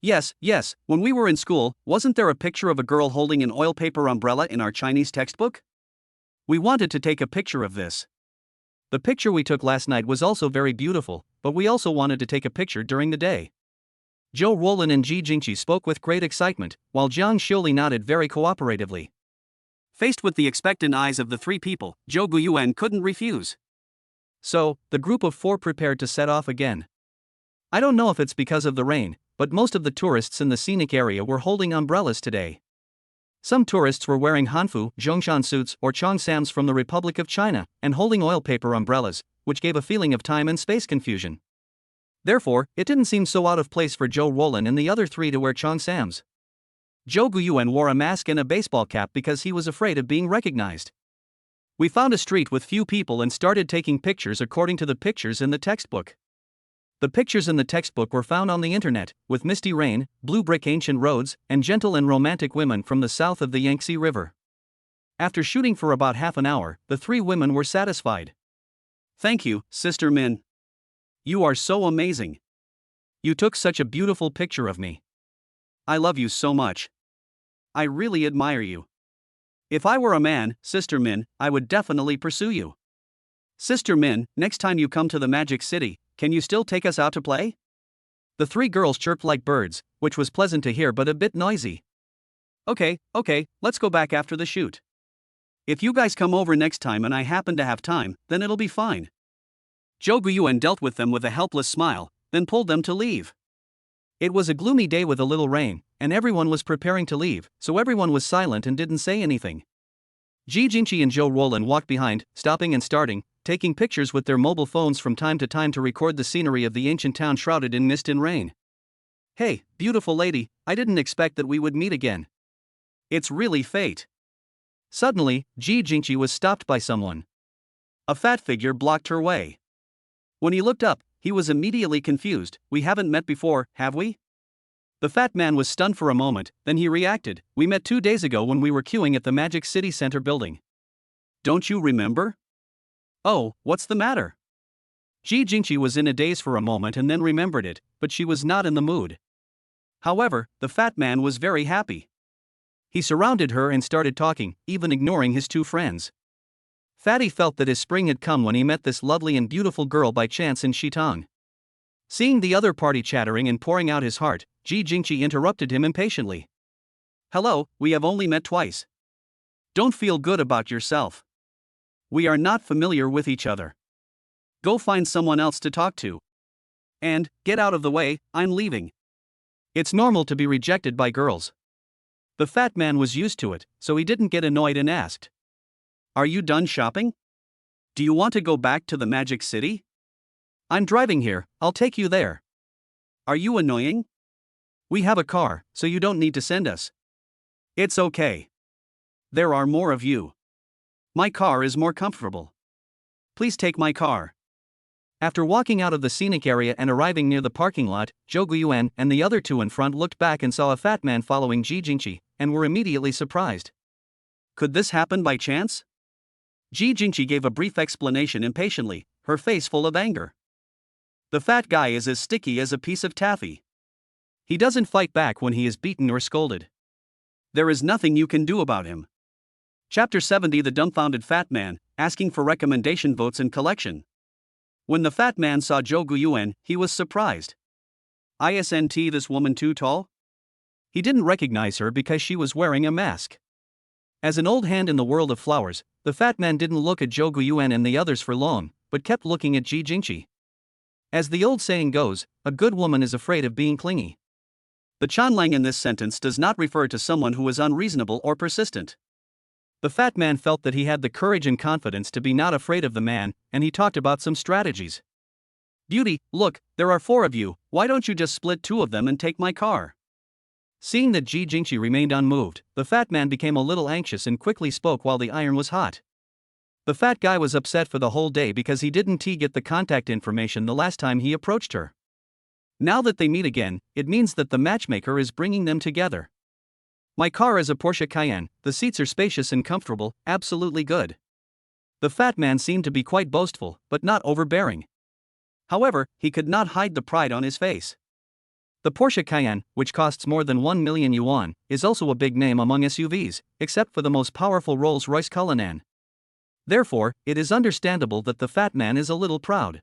Yes, when we were in school, wasn't there a picture of a girl holding an oil paper umbrella in our Chinese textbook? We wanted to take a picture of this. The picture we took last night was also very beautiful, but we also wanted to take a picture during the day. Jouan and Ji Jingqi spoke with great excitement, while Jiang Xiuli nodded very cooperatively. Faced with the expectant eyes of the three people, Zhou Guiyuan couldn't refuse. So, the group of four prepared to set off again. I don't know if it's because of the rain, but most of the tourists in the scenic area were holding umbrellas today. Some tourists were wearing Hanfu, Zhongshan suits or Cheongsams from the Republic of China, and holding oil paper umbrellas, which gave a feeling of time and space confusion. Therefore, it didn't seem so out of place for Jouan and the other three to wear Cheongsams. Zhou Guiyuan wore a mask and a baseball cap because he was afraid of being recognized. We found a street with few people and started taking pictures according to the pictures in the textbook. The pictures in the textbook were found on the internet, with misty rain, blue brick ancient roads, and gentle and romantic women from the south of the Yangtze River. After shooting for about half an hour, the three women were satisfied. Thank you, Sister Min. You are so amazing. You took such a beautiful picture of me. I love you so much. I really admire you. If I were a man, Sister Min, I would definitely pursue you. Sister Min, next time you come to the Magic City, can you still take us out to play? The three girls chirped like birds, which was pleasant to hear but a bit noisy. Okay, let's go back after the shoot. If you guys come over next time and I happen to have time, then it'll be fine. Zhou Guiyuan dealt with them with a helpless smile, then pulled them to leave. It was a gloomy day with a little rain, and everyone was preparing to leave, so everyone was silent and didn't say anything. Ji Jingqi and Jouan walked behind, stopping and starting, taking pictures with their mobile phones from time to time to record the scenery of the ancient town shrouded in mist and rain. Hey, beautiful lady, I didn't expect that we would meet again. It's really fate. Suddenly, Ji Jingqi was stopped by someone. A fat figure blocked her way. When he looked up, he was immediately confused. We haven't met before, have we? The fat man was stunned for a moment, then he reacted. We met 2 days ago when we were queuing at the Magic City Center building. Don't you remember? Oh, what's the matter? Ji Jingqi was in a daze for a moment and then remembered it, but she was not in the mood. However, the fat man was very happy. He surrounded her and started talking, even ignoring his two friends. Fatty felt that his spring had come when he met this lovely and beautiful girl by chance in Shitong. Seeing the other party chattering and pouring out his heart, Ji Jingqi interrupted him impatiently. Hello, we have only met twice. Don't feel good about yourself. We are not familiar with each other. Go find someone else to talk to. And, get out of the way, I'm leaving. It's normal to be rejected by girls. The fat man was used to it, so he didn't get annoyed and asked. Are you done shopping? Do you want to go back to the Magic City? I'm driving here, I'll take you there. Are you annoying? We have a car, so you don't need to send us. It's okay. There are more of you. My car is more comfortable. Please take my car. After walking out of the scenic area and arriving near the parking lot, Zhou Guiyuan and the other two in front looked back and saw a fat man following Ji Jingqi, and were immediately surprised. Could this happen by chance? Ji Jingqi gave a brief explanation impatiently, her face full of anger. The fat guy is as sticky as a piece of taffy. He doesn't fight back when he is beaten or scolded. There is nothing you can do about him. Chapter 70 The Dumbfounded Fat Man, Asking for Recommendation Votes and Collection. When the fat man saw Zhou Guiyuan, he was surprised. Isn't this woman too tall? He didn't recognize her because she was wearing a mask. As an old hand in the world of flowers, the fat man didn't look at Zhou Guiyuan and the others for long, but kept looking at Ji Jingqi. As the old saying goes, a good woman is afraid of being clingy. The Chanlang in this sentence does not refer to someone who is unreasonable or persistent. The fat man felt that he had the courage and confidence to be not afraid of the man, and he talked about some strategies. Beauty, look, there are 4 of you, why don't you just split 2 of them and take my car? Seeing that Ji Jingqi remained unmoved, the fat man became a little anxious and quickly spoke while the iron was hot. The fat guy was upset for the whole day because he didn't get the contact information the last time he approached her. Now that they meet again, it means that the matchmaker is bringing them together. My car is a Porsche Cayenne, the seats are spacious and comfortable, absolutely good. The fat man seemed to be quite boastful, but not overbearing. However, he could not hide the pride on his face. The Porsche Cayenne, which costs more than 1 million yuan, is also a big name among SUVs, except for the most powerful Rolls-Royce Cullinan. Therefore, it is understandable that the fat man is a little proud.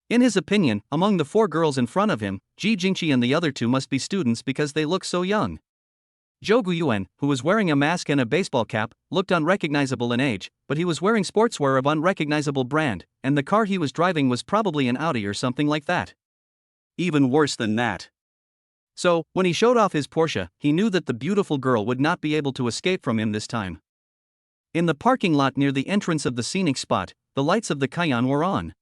In his opinion, among the 4 girls in front of him, Ji Jingqi and the other 2 must be students because they look so young. Zhou Guiyuan, who was wearing a mask and a baseball cap, looked unrecognizable in age, but he was wearing sportswear of unrecognizable brand, and the car he was driving was probably an Audi or something like that. Even worse than that. So, when he showed off his Porsche, he knew that the beautiful girl would not be able to escape from him this time. In the parking lot near the entrance of the scenic spot, the lights of the Cayenne were on.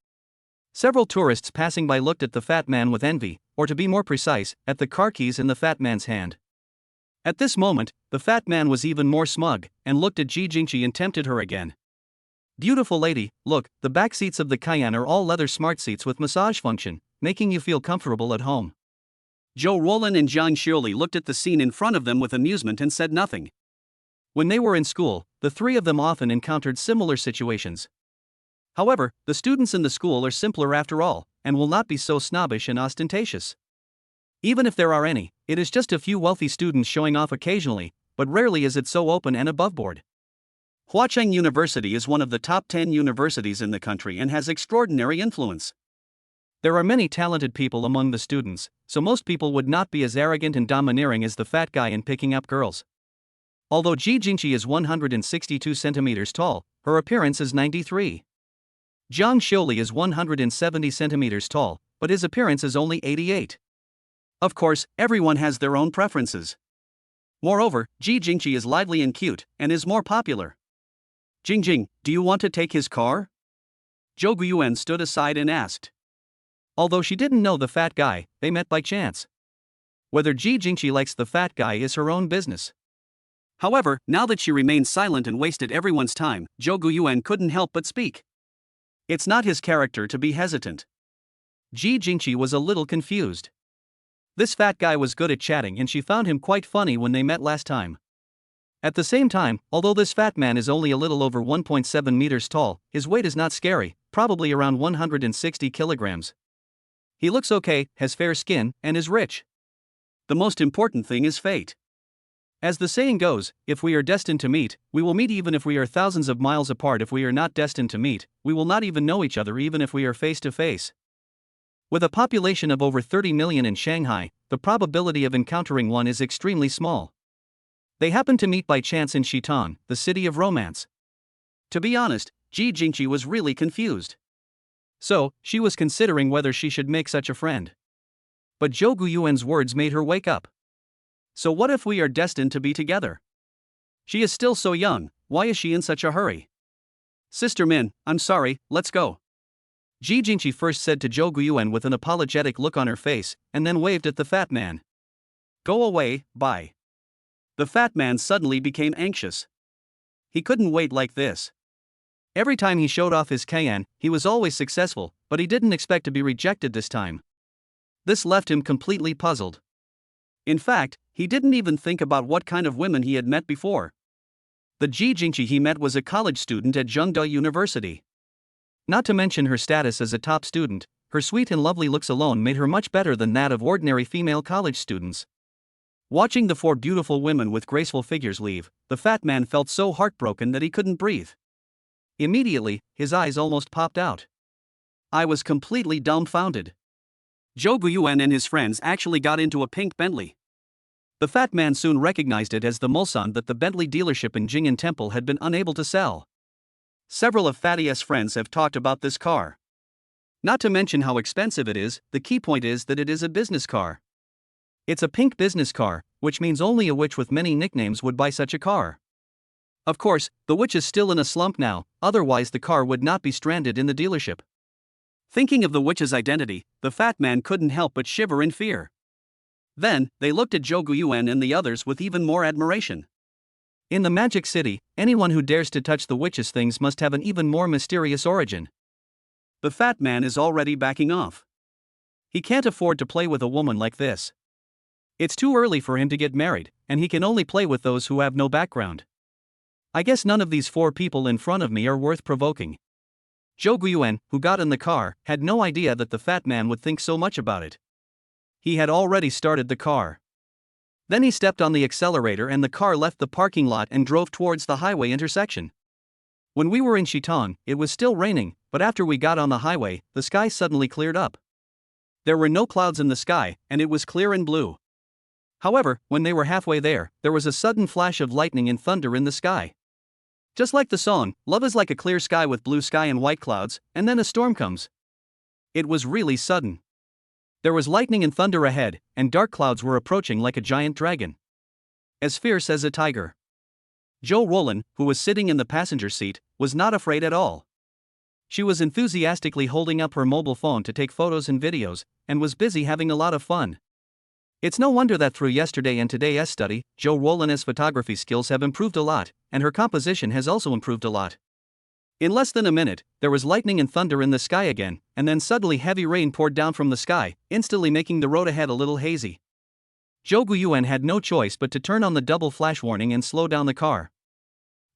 Several tourists passing by looked at the fat man with envy, or to be more precise, at the car keys in the fat man's hand. At this moment, the fat man was even more smug, and looked at Ji Jingqi and tempted her again. Beautiful lady, look, the back seats of the Cayenne are all leather smart seats with massage function, making you feel comfortable at home. Zhou Roland and Zhang Xiuli looked at the scene in front of them with amusement and said nothing. When they were in school, the 3 of them often encountered similar situations. However, the students in the school are simpler after all, and will not be so snobbish and ostentatious. Even if there are any, it is just a few wealthy students showing off occasionally, but rarely is it so open and aboveboard. Huacheng University is one of the top 10 universities in the country and has extraordinary influence. There are many talented people among the students, so most people would not be as arrogant and domineering as the fat guy in picking up girls. Although Ji Jingqi is 162 centimeters tall, her appearance is 93. Zhang Xiuli is 170 centimeters tall, but his appearance is only 88. Of course, everyone has their own preferences. Moreover, Ji Jingqi is lively and cute, and is more popular. Jingjing, do you want to take his car? Zhou Guiyuan stood aside and asked. Although she didn't know the fat guy, they met by chance. Whether Ji Jingqi likes the fat guy is her own business. However, now that she remained silent and wasted everyone's time, Zhou Guiyuan couldn't help but speak. It's not his character to be hesitant. Ji Jingqi was a little confused. This fat guy was good at chatting and she found him quite funny when they met last time. At the same time, although this fat man is only a little over 1.7 meters tall, his weight is not scary, probably around 160 kilograms. He looks okay, has fair skin, and is rich. The most important thing is fate. As the saying goes, if we are destined to meet, we will meet even if we are thousands of miles apart. If we are not destined to meet, we will not even know each other even if we are face to face. With a population of over 30 million in Shanghai, the probability of encountering one is extremely small. They happened to meet by chance in Shitong, the city of romance. To be honest, Ji Jingqi was really confused. So, she was considering whether she should make such a friend. But Zhou Guiyuan's words made her wake up. So what if we are destined to be together? She is still so young, why is she in such a hurry? Sister Min, I'm sorry, let's go. Ji Jingqi first said to Zhou Guiyuan with an apologetic look on her face, and then waved at the fat man. Go away, bye. The fat man suddenly became anxious. He couldn't wait like this. Every time he showed off his Cayenne, he was always successful, but he didn't expect to be rejected this time. This left him completely puzzled. In fact, he didn't even think about what kind of women he had met before. The Ji Jingqi he met was a college student at Zhengde University. Not to mention her status as a top student, her sweet and lovely looks alone made her much better than that of ordinary female college students. Watching the 4 beautiful women with graceful figures leave, the fat man felt so heartbroken that he couldn't breathe. Immediately, his eyes almost popped out. I was completely dumbfounded. Zhou Guiyuan and his friends actually got into a pink Bentley. The fat man soon recognized it as the Mulsanne that the Bentley dealership in Jing'an Temple had been unable to sell. Several of Fatty's friends have talked about this car. Not to mention how expensive it is, the key point is that it is a business car. It's a pink business car, which means only a witch with many nicknames would buy such a car. Of course, the witch is still in a slump now, otherwise the car would not be stranded in the dealership. Thinking of the witch's identity, the fat man couldn't help but shiver in fear. Then, they looked at Zhou Guiyuan and the others with even more admiration. In the Magic City, anyone who dares to touch the witch's things must have an even more mysterious origin. The fat man is already backing off. He can't afford to play with a woman like this. It's too early for him to get married, and he can only play with those who have no background. I guess none of these 4 people in front of me are worth provoking. Zhou Guiyuan, who got in the car, had no idea that the fat man would think so much about it. He had already started the car. Then he stepped on the accelerator and the car left the parking lot and drove towards the highway intersection. When we were in Shitong, it was still raining, but after we got on the highway, the sky suddenly cleared up. There were no clouds in the sky, and it was clear and blue. However, when they were halfway there was a sudden flash of lightning and thunder in the sky. Just like the song, love is like a clear sky with blue sky and white clouds, and then a storm comes. It was really sudden. There was lightning and thunder ahead, and dark clouds were approaching like a giant dragon. As fierce as a tiger. Jouan, who was sitting in the passenger seat, was not afraid at all. She was enthusiastically holding up her mobile phone to take photos and videos, and was busy having a lot of fun. It's no wonder that through yesterday and today's study, Jouan's photography skills have improved a lot, and her composition has also improved a lot. In less than a minute, there was lightning and thunder in the sky again, and then suddenly heavy rain poured down from the sky, instantly making the road ahead a little hazy. Jouan had no choice but to turn on the double flash warning and slow down the car.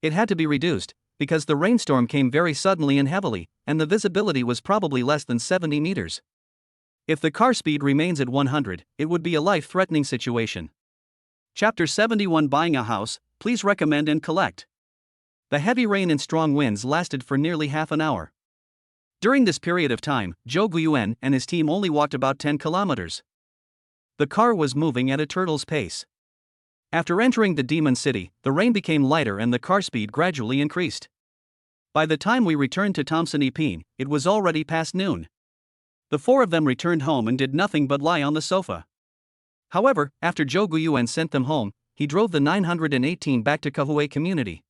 It had to be reduced, because the rainstorm came very suddenly and heavily, and the visibility was probably less than 70 meters. If the car speed remains at 100, it would be a life-threatening situation. Chapter 71 Buying a House, Please Recommend and Collect. The heavy rain and strong winds lasted for nearly half an hour. During this period of time, Jouan and his team only walked about 10 kilometers. The car was moving at a turtle's pace. After entering the demon city, the rain became lighter and the car speed gradually increased. By the time we returned to Deepening, it was already past noon. The four of them returned home and did nothing but lie on the sofa. However, after Jouan sent them home, he drove the 918 back to Kauai community.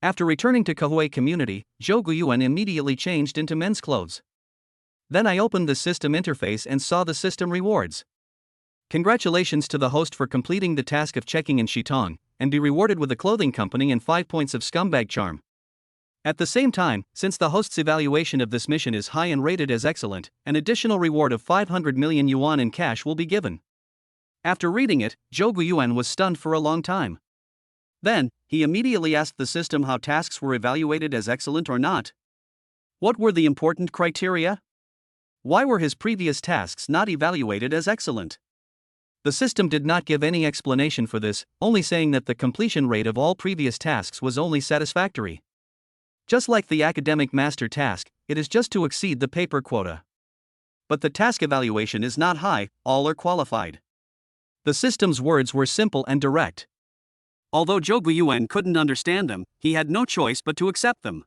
After returning to Kauai community, Jouan immediately changed into men's clothes. Then I opened the system interface and saw the system rewards. Congratulations to the host for completing the task of checking in Shitong, and be rewarded with a clothing company and 5 points of scumbag charm. At the same time, since the host's evaluation of this mission is high and rated as excellent, an additional reward of 500 million yuan in cash will be given. After reading it, Jouan was stunned for a long time. Then, he immediately asked the system how tasks were evaluated as excellent or not. What were the important criteria? Why were his previous tasks not evaluated as excellent? The system did not give any explanation for this, only saying that the completion rate of all previous tasks was only satisfactory. Just like the academic master task, it is just to exceed the paper quota. But the task evaluation is not high, all are qualified. The system's words were simple and direct. Although Jouan couldn't understand them, he had no choice but to accept them.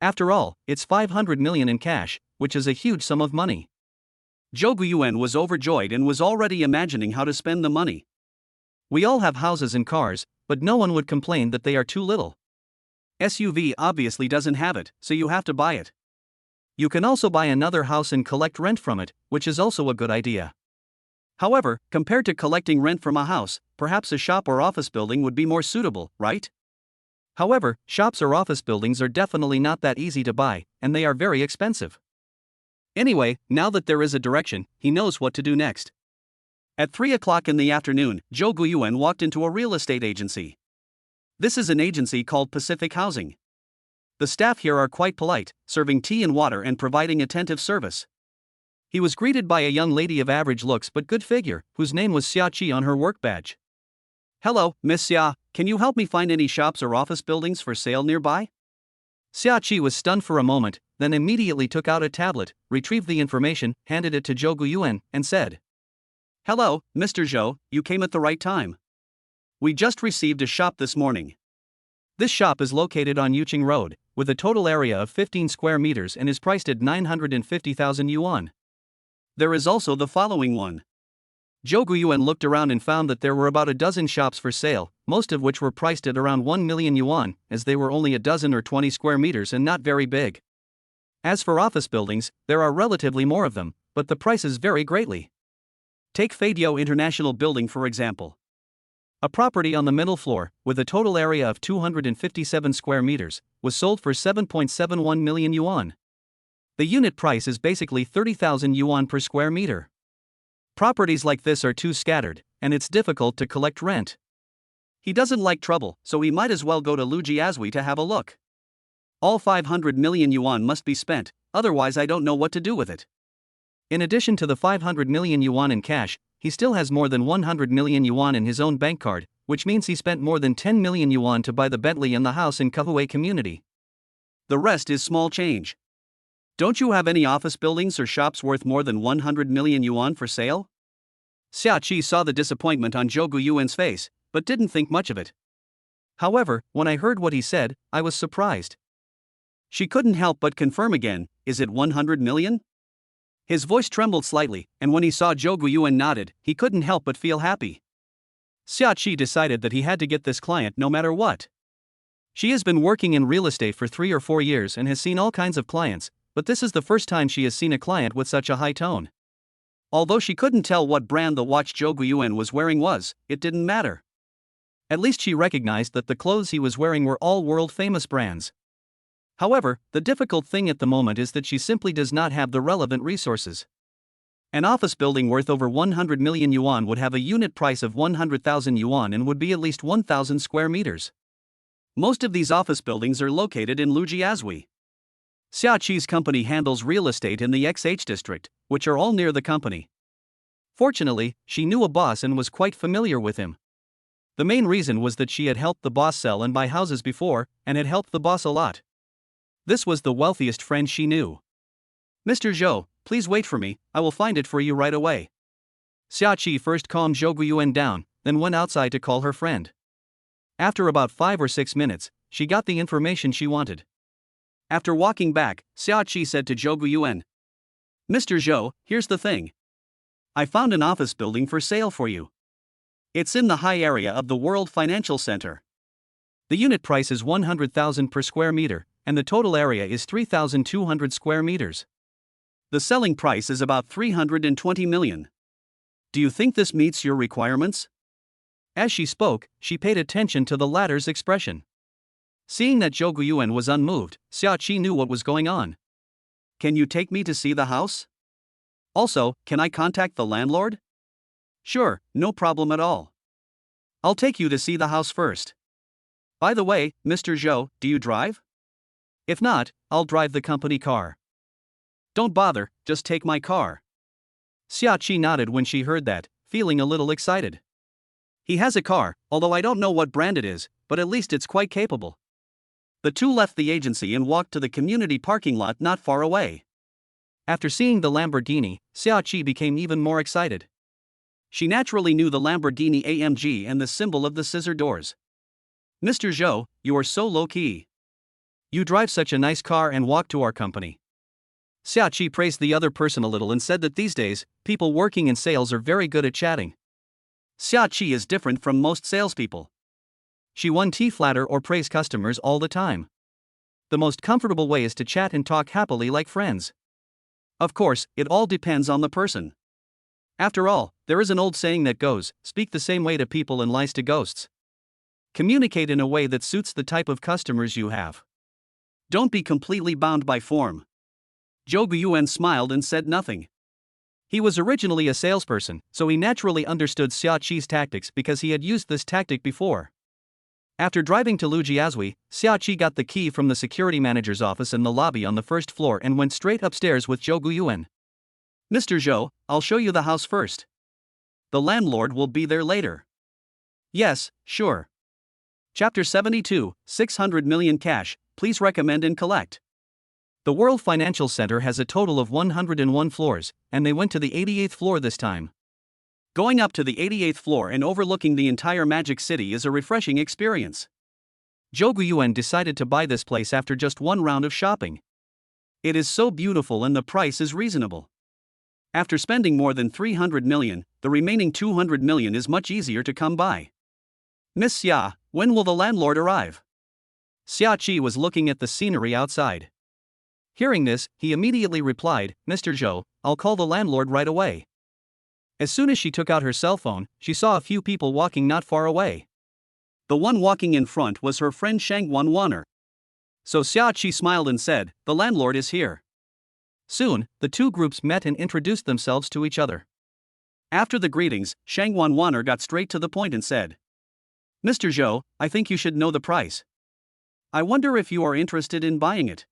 After all, it's 500 million in cash, which is a huge sum of money. Jouan was overjoyed and was already imagining how to spend the money. We all have houses and cars, but no one would complain that they are too little. SUV obviously doesn't have it, so you have to buy it. You can also buy another house and collect rent from it, which is also a good idea. However, compared to collecting rent from a house, perhaps a shop or office building would be more suitable, right? However, shops or office buildings are definitely not that easy to buy, and they are very expensive. Anyway, now that there is a direction, he knows what to do next. At 3 o'clock in the afternoon, Jouan walked into a real estate agency. This is an agency called Pacific Housing. The staff here are quite polite, serving tea and water and providing attentive service. He was greeted by a young lady of average looks but good figure, whose name was Xia Qi on her work badge. "Hello, Miss Xia, can you help me find any shops or office buildings for sale nearby?" Xia Qi was stunned for a moment, then immediately took out a tablet, retrieved the information, handed it to Jouan, and said, "Hello, Mr. Zhou, you came at the right time. We just received a shop this morning. This shop is located on Yuqing Road, with a total area of 15 square meters and is priced at 950,000 yuan. There is also the following one." Jouan looked around and found that there were about a dozen shops for sale, most of which were priced at around 1 million yuan, as they were only a dozen or 20 square meters and not very big. As for office buildings, there are relatively more of them, but the prices vary greatly. Take Fadio International Building for example. A property on the middle floor, with a total area of 257 square meters, was sold for 7.71 million yuan. The unit price is basically 30,000 yuan per square meter. Properties like this are too scattered, and it's difficult to collect rent. He doesn't like trouble, so he might as well go to Lujiazui to have a look. All 500 million yuan must be spent, otherwise I don't know what to do with it. In addition to the 500 million yuan in cash, he still has more than 100 million yuan in his own bank card, which means he spent more than 10 million yuan to buy the Bentley and the house in Kahuai community. The rest is small change. Don't you have any office buildings or shops worth more than 100 million yuan for sale? Xia Qi saw the disappointment on Zhou Guyuan's face, but didn't think much of it. However, when I heard what he said, I was surprised. She couldn't help but confirm again, is it 100 million? His voice trembled slightly, and when he saw Zhou Guyuan nodded, he couldn't help but feel happy. Xia Qi decided that he had to get this client no matter what. She has been working in real estate for 3 or 4 years and has seen all kinds of clients, but this is the first time she has seen a client with such a high tone. Although she couldn't tell what brand the watch Zhou Guyuan was wearing was, it didn't matter. At least she recognized that the clothes he was wearing were all world-famous brands. However, the difficult thing at the moment is that she simply does not have the relevant resources. An office building worth over 100 million yuan would have a unit price of 100,000 yuan and would be at least 1,000 square meters. Most of these office buildings are located in Lujiazui. Xia Qi's company handles real estate in the XH district, which are all near the company. Fortunately, she knew a boss and was quite familiar with him. The main reason was that she had helped the boss sell and buy houses before, and had helped the boss a lot. This was the wealthiest friend she knew. Mr. Zhou, please wait for me, I will find it for you right away. Xia Qi first calmed Zhou Guyuan down, then went outside to call her friend. After about 5 or 6 minutes, she got the information she wanted. After walking back, Xia Qi said to Zhou Guyuan, Mr. Zhou, here's the thing. I found an office building for sale for you. It's in the high area of the World Financial Center. The unit price is 100,000 per square meter, and the total area is 3,200 square meters. The selling price is about 320 million. Do you think this meets your requirements? As she spoke, she paid attention to the latter's expression. Seeing that Zhou Guyuan was unmoved, Xia Qi knew what was going on. Can you take me to see the house? Also, can I contact the landlord? Sure, no problem at all. I'll take you to see the house first. By the way, Mr. Zhou, do you drive? If not, I'll drive the company car. Don't bother, just take my car. Xia Qi nodded when she heard that, feeling a little excited. He has a car, although I don't know what brand it is, but at least it's quite capable. The two left the agency and walked to the community parking lot not far away. After seeing the Lamborghini, Xia Qi became even more excited. She naturally knew the Lamborghini AMG and the symbol of the scissor doors. Mr. Zhou, you are so low-key. You drive such a nice car and walk to our company. Xia Qi praised the other person a little and said that these days, people working in sales are very good at chatting. Xia Qi is different from most salespeople. She won't flatter or praise customers all the time. The most comfortable way is to chat and talk happily like friends. Of course, it all depends on the person. After all, there is an old saying that goes, speak the same way to people and lies to ghosts. Communicate in a way that suits the type of customers you have. Don't be completely bound by form. Zhou Guyuan smiled and said nothing. He was originally a salesperson, so he naturally understood Xia Qi's tactics because he had used this tactic before. After driving to Lujiazui, Xia Qi got the key from the security manager's office in the lobby on the first floor and went straight upstairs with Zhou Guyuan. Mr. Zhou, I'll show you the house first. The landlord will be there later. Yes, sure. Chapter 72, 600 million cash, please recommend and collect. The World Financial Center has a total of 101 floors, and they went to the 88th floor this time. Going up to the 88th floor and overlooking the entire Magic City is a refreshing experience. Zhou Guyuan decided to buy this place after just one round of shopping. It is so beautiful and the price is reasonable. After spending more than 300 million, the remaining 200 million is much easier to come by. Miss Xia, when will the landlord arrive? Xia Qi was looking at the scenery outside. Hearing this, he immediately replied, Mr. Zhou, I'll call the landlord right away. As soon as she took out her cell phone, she saw a few people walking not far away. The one walking in front was her friend Shangguan Wanner. So Xia Qi smiled and said, the landlord is here. Soon, the two groups met and introduced themselves to each other. After the greetings, Shangguan Wanner got straight to the point and said, Mr. Zhou, I think you should know the price. I wonder if you are interested in buying it.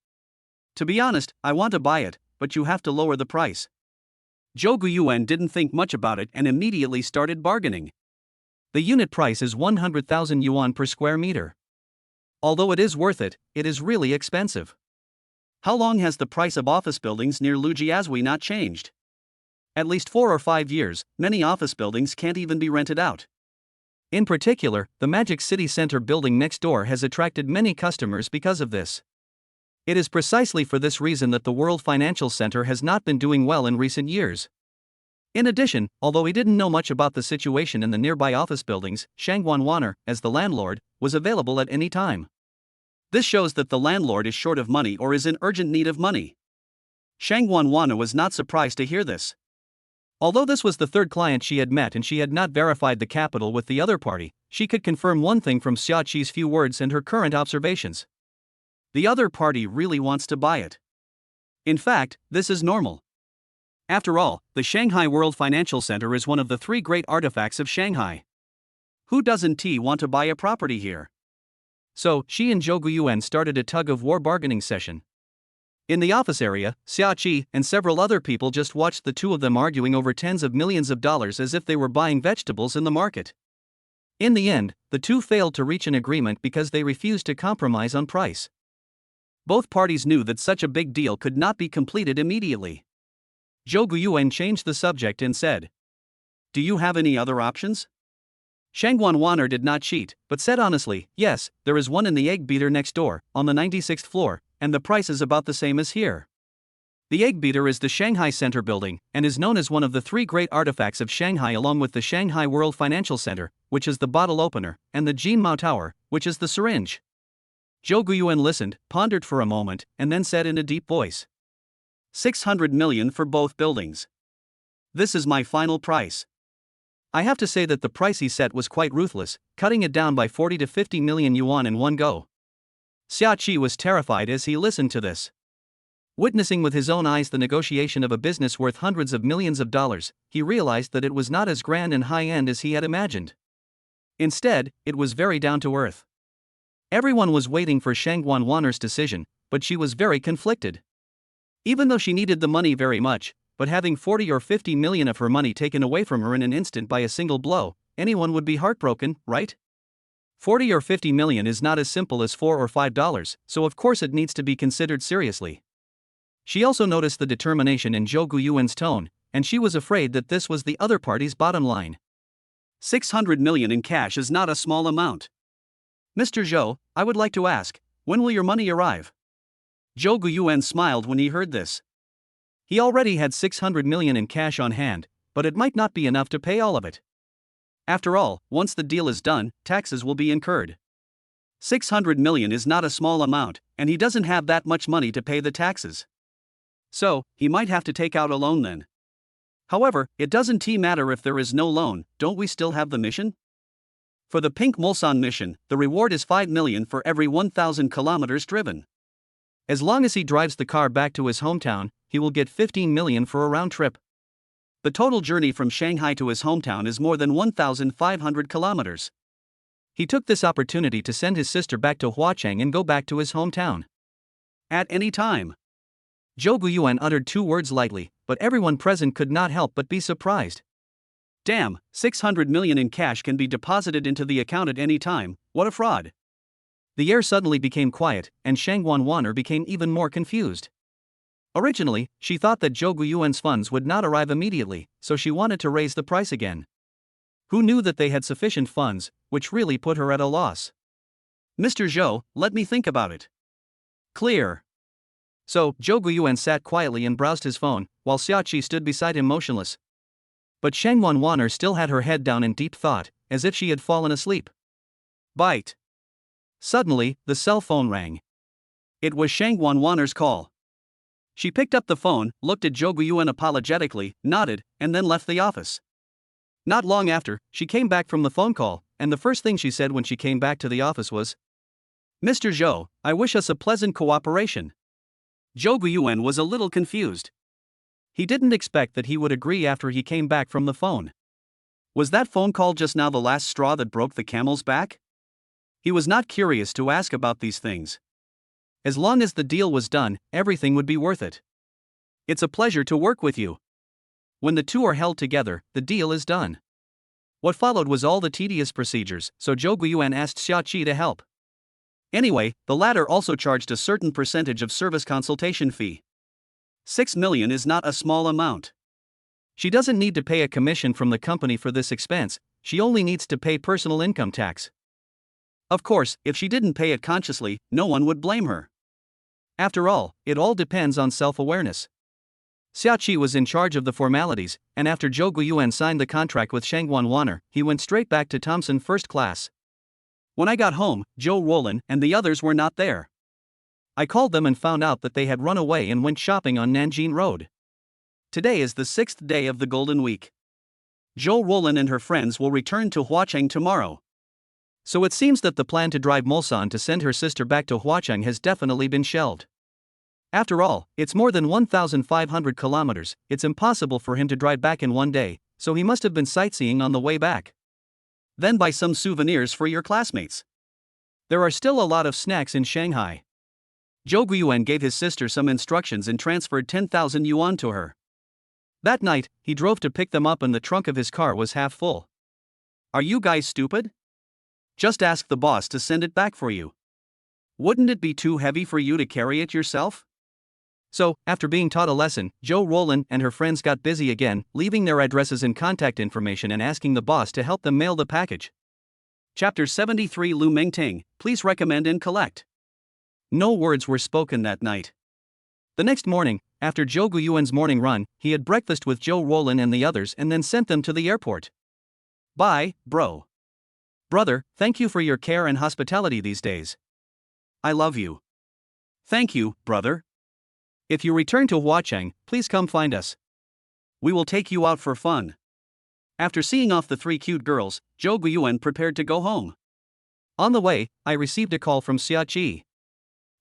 To be honest, I want to buy it, but you have to lower the price. Zhou Guiyuan didn't think much about it and immediately started bargaining. The unit price is 100,000 yuan per square meter. Although it is worth it, it is really expensive. How long has the price of office buildings near Lujiazui not changed? At least 4 or 5 years, many office buildings can't even be rented out. In particular, the Magic City Center building next door has attracted many customers because of this. It is precisely for this reason that the World Financial Center has not been doing well in recent years. In addition, although he didn't know much about the situation in the nearby office buildings, Shang Wanwaner, as the landlord, was available at any time. This shows that the landlord is short of money or is in urgent need of money. Shang Wanwaner was not surprised to hear this. Although this was the third client she had met and she had not verified the capital with the other party, she could confirm one thing from Xiaqi's few words and her current observations. The other party really wants to buy it. In fact, this is normal. After all, the Shanghai World Financial Center is one of the 3 great artifacts of Shanghai. Who doesn't want to buy a property here? So, she and Zhou Guiyuan started a tug-of-war bargaining session. In the office area, Xiaqi and several other people just watched the two of them arguing over tens of millions of dollars as if they were buying vegetables in the market. In the end, the two failed to reach an agreement because they refused to compromise on price. Both parties knew that such a big deal could not be completed immediately. Zhou Guiyuan changed the subject and said, "Do you have any other options?" Shang Wanwaner did not cheat, but said honestly, "Yes, there is one in the egg beater next door, on the 96th floor, and the price is about the same as here." The egg beater is the Shanghai Center building, and is known as one of the 3 great artifacts of Shanghai along with the Shanghai World Financial Center, which is the bottle opener, and the Jinmao Tower, which is the syringe. Zhou Guiyuan listened, pondered for a moment, and then said in a deep voice, 600 million for both buildings. This is my final price. I have to say that the price he set was quite ruthless, cutting it down by 40 to 50 million yuan in one go. Xiaqi was terrified as he listened to this. Witnessing with his own eyes the negotiation of a business worth hundreds of millions of dollars, he realized that it was not as grand and high-end as he had imagined. Instead, it was very down-to-earth. Everyone was waiting for Shang Wanwaner's decision, but she was very conflicted. Even though she needed the money very much, but having 40 or 50 million of her money taken away from her in an instant by a single blow, anyone would be heartbroken, right? 40 or 50 million is not as simple as $4 or $5, so of course it needs to be considered seriously. She also noticed the determination in Zhou Guiyuan's tone, and she was afraid that this was the other party's bottom line. 600 million in cash is not a small amount. Mr. Zhou, I would like to ask, when will your money arrive? Zhou Guiyuan smiled when he heard this. He already had 600 million in cash on hand, but it might not be enough to pay all of it. After all, once the deal is done, taxes will be incurred. 600 million is not a small amount, and he doesn't have that much money to pay the taxes. So, he might have to take out a loan then. However, it doesn't matter if there is no loan, don't we still have the mission? For the Pink Mulsan mission, the reward is 5 million for every 1,000 kilometers driven. As long as he drives the car back to his hometown, he will get 15 million for a round trip. The total journey from Shanghai to his hometown is more than 1,500 kilometers. He took this opportunity to send his sister back to Huacheng and go back to his hometown. At any time. Zhou Guiyuan uttered 2 words lightly, but everyone present could not help but be surprised. Damn, 600 million in cash can be deposited into the account at any time, what a fraud. The air suddenly became quiet, and Shang Wanwaner became even more confused. Originally, she thought that Zhou Guiyuan's funds would not arrive immediately, so she wanted to raise the price again. Who knew that they had sufficient funds, which really put her at a loss? Mr. Zhou, let me think about it. Clear. So, Zhou Guiyuan sat quietly and browsed his phone, while Xiaqi stood beside him motionless. But Shang Wanwaner still had her head down in deep thought, as if she had fallen asleep. Bite. Suddenly, the cell phone rang. It was Shang Wanwaner's call. She picked up the phone, looked at Zhou Guiyuan apologetically, nodded, and then left the office. Not long after, she came back from the phone call, and the first thing she said when she came back to the office was, "Mr. Zhou, I wish us a pleasant cooperation." Zhou Guiyuan was a little confused. He didn't expect that he would agree after he came back from the phone. Was that phone call just now the last straw that broke the camel's back? He was not curious to ask about these things. As long as the deal was done, everything would be worth it. It's a pleasure to work with you. When the two are held together, the deal is done. What followed was all the tedious procedures, so Zhou Guiyuan asked Xiaoqi to help. Anyway, the latter also charged a certain percentage of service consultation fee. 6 million is not a small amount. She doesn't need to pay a commission from the company for this expense, she only needs to pay personal income tax. Of course, if she didn't pay it consciously, no one would blame her. After all, it all depends on self-awareness. Xiaoqi was in charge of the formalities, and after Zhou Guiyuan signed the contract with Shangguan Wanner, he went straight back to Thompson first class. When I got home, Zhou Roland and the others were not there. I called them and found out that they had run away and went shopping on Nanjing Road. Today is the 6th day of the Golden Week. Zhou Roland and her friends will return to Huacheng tomorrow. So it seems that the plan to drive Mulsan to send her sister back to Huacheng has definitely been shelved. After all, it's more than 1,500 kilometers, it's impossible for him to drive back in one day, so he must have been sightseeing on the way back. Then buy some souvenirs for your classmates. There are still a lot of snacks in Shanghai. Zhou Guiyuan gave his sister some instructions and transferred 10,000 yuan to her. That night, he drove to pick them up and the trunk of his car was half full. Are you guys stupid? Just ask the boss to send it back for you. Wouldn't it be too heavy for you to carry it yourself? So, after being taught a lesson, Zhou Roland and her friends got busy again, leaving their addresses and contact information and asking the boss to help them mail the package. Chapter 73 Lu Mingting, please recommend and collect. No words were spoken that night. The next morning, after Zhou Guiyuan's morning run, he had breakfast with Zhou Roland and the others and then sent them to the airport. Bye, bro. Brother, thank you for your care and hospitality these days. I love you. Thank you, brother. If you return to Huacheng, please come find us. We will take you out for fun. After seeing off the 3 cute girls, Zhou Guiyuan prepared to go home. On the way, I received a call from Xiaoqi.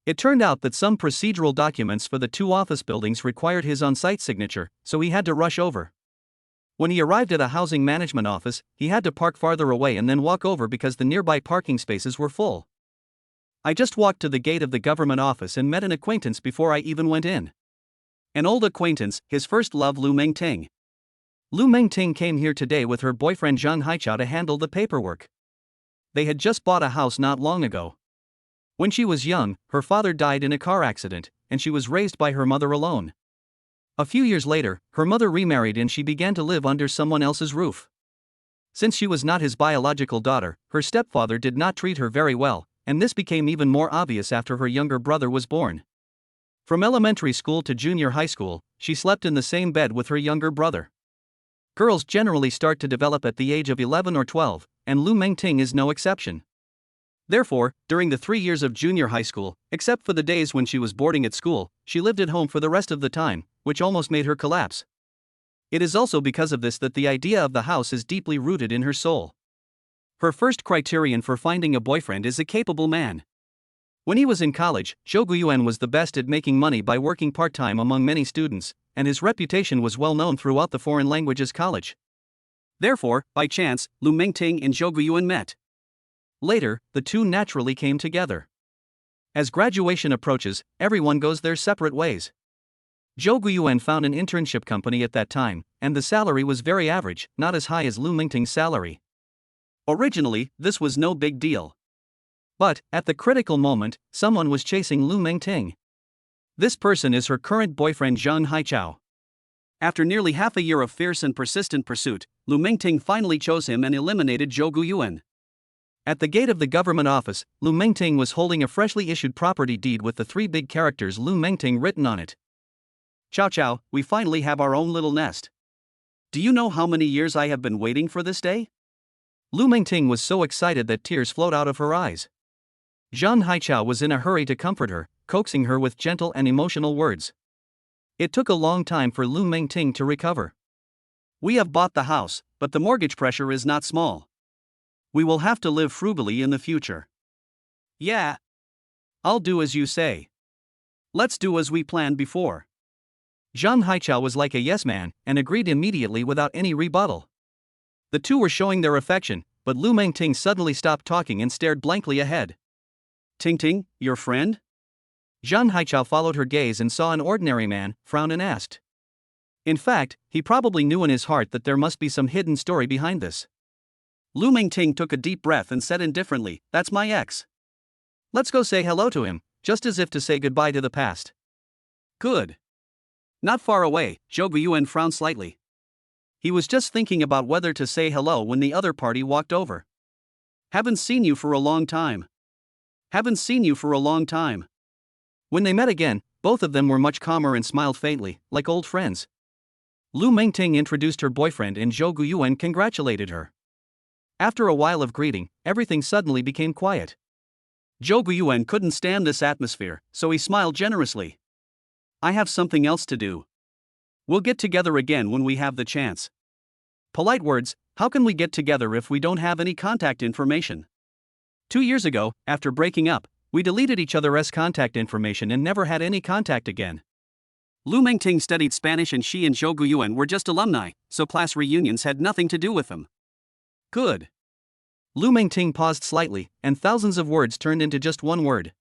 It turned out that some procedural documents for the 2 office buildings required his on-site signature, so he had to rush over. When he arrived at a housing management office, he had to park farther away and then walk over because the nearby parking spaces were full. I just walked to the gate of the government office and met an acquaintance before I even went in. An old acquaintance, his first love, Lu Mingting. Lu Mingting came here today with her boyfriend Zhang Haichao to handle the paperwork. They had just bought a house not long ago. When she was young, her father died in a car accident, and she was raised by her mother alone. A few years later, her mother remarried and she began to live under someone else's roof. Since she was not his biological daughter, her stepfather did not treat her very well, and this became even more obvious after her younger brother was born. From elementary school to junior high school, she slept in the same bed with her younger brother. Girls generally start to develop at the age of 11 or 12, and Lu Mingting is no exception. Therefore, during the 3 years of junior high school, except for the days when she was boarding at school, she lived at home for the rest of the time, which almost made her collapse. It is also because of this that the idea of the house is deeply rooted in her soul. Her first criterion for finding a boyfriend is a capable man. When he was in college, Zhou Guiyuan was the best at making money by working part-time among many students, and his reputation was well known throughout the foreign languages college. Therefore, by chance, Lu Mingting and Zhou Guiyuan met. Later, the two naturally came together. As graduation approaches, everyone goes their separate ways. Zhou Guiyuan found an internship company at that time, and the salary was very average, not as high as Lu Mingting's salary. Originally, this was no big deal. But, at the critical moment, someone was chasing Lu Mingting. This person is her current boyfriend Zhang Haichao. After nearly half a year of fierce and persistent pursuit, Lu Mingting finally chose him and eliminated Zhou Guiyuan. At the gate of the government office, Lu Mingting was holding a freshly issued property deed with the 3 big characters Lu Mingting written on it. Chow chow, we finally have our own little nest. Do you know how many years I have been waiting for this day? Lu Mingting was so excited that tears flowed out of her eyes. Zhang Haichao was in a hurry to comfort her, coaxing her with gentle and emotional words. It took a long time for Lu Mingting to recover. We have bought the house, but the mortgage pressure is not small. We will have to live frugally in the future. Yeah. I'll do as you say. Let's do as we planned before. Zhang Haichao was like a yes man, and agreed immediately without any rebuttal. The two were showing their affection, but Lu Mingting suddenly stopped talking and stared blankly ahead. Ting Ting, your friend? Zhang Haichao followed her gaze and saw an ordinary man, frowned and asked. In fact, he probably knew in his heart that there must be some hidden story behind this. Lu Mingting took a deep breath and said indifferently, "That's my ex. Let's go say hello to him," just as if to say goodbye to the past. Good. Not far away, Zhou Guiyuan frowned slightly. He was just thinking about whether to say hello when the other party walked over. "Haven't seen you for a long time. Haven't seen you for a long time." When they met again, both of them were much calmer and smiled faintly, like old friends. Lu Mingting introduced her boyfriend and Zhou Guiyuan congratulated her. After a while of greeting, everything suddenly became quiet. Zhou Guiyuan couldn't stand this atmosphere, so he smiled generously. "I have something else to do. We'll get together again when we have the chance." Polite words. How can we get together if we don't have any contact information? 2 years ago, after breaking up, we deleted each other's contact information and never had any contact again. Lu Mingting studied Spanish and she and Zhou Guiyuan were just alumni, so class reunions had nothing to do with them. Good. Lu Mingting paused slightly, and thousands of words turned into just one word.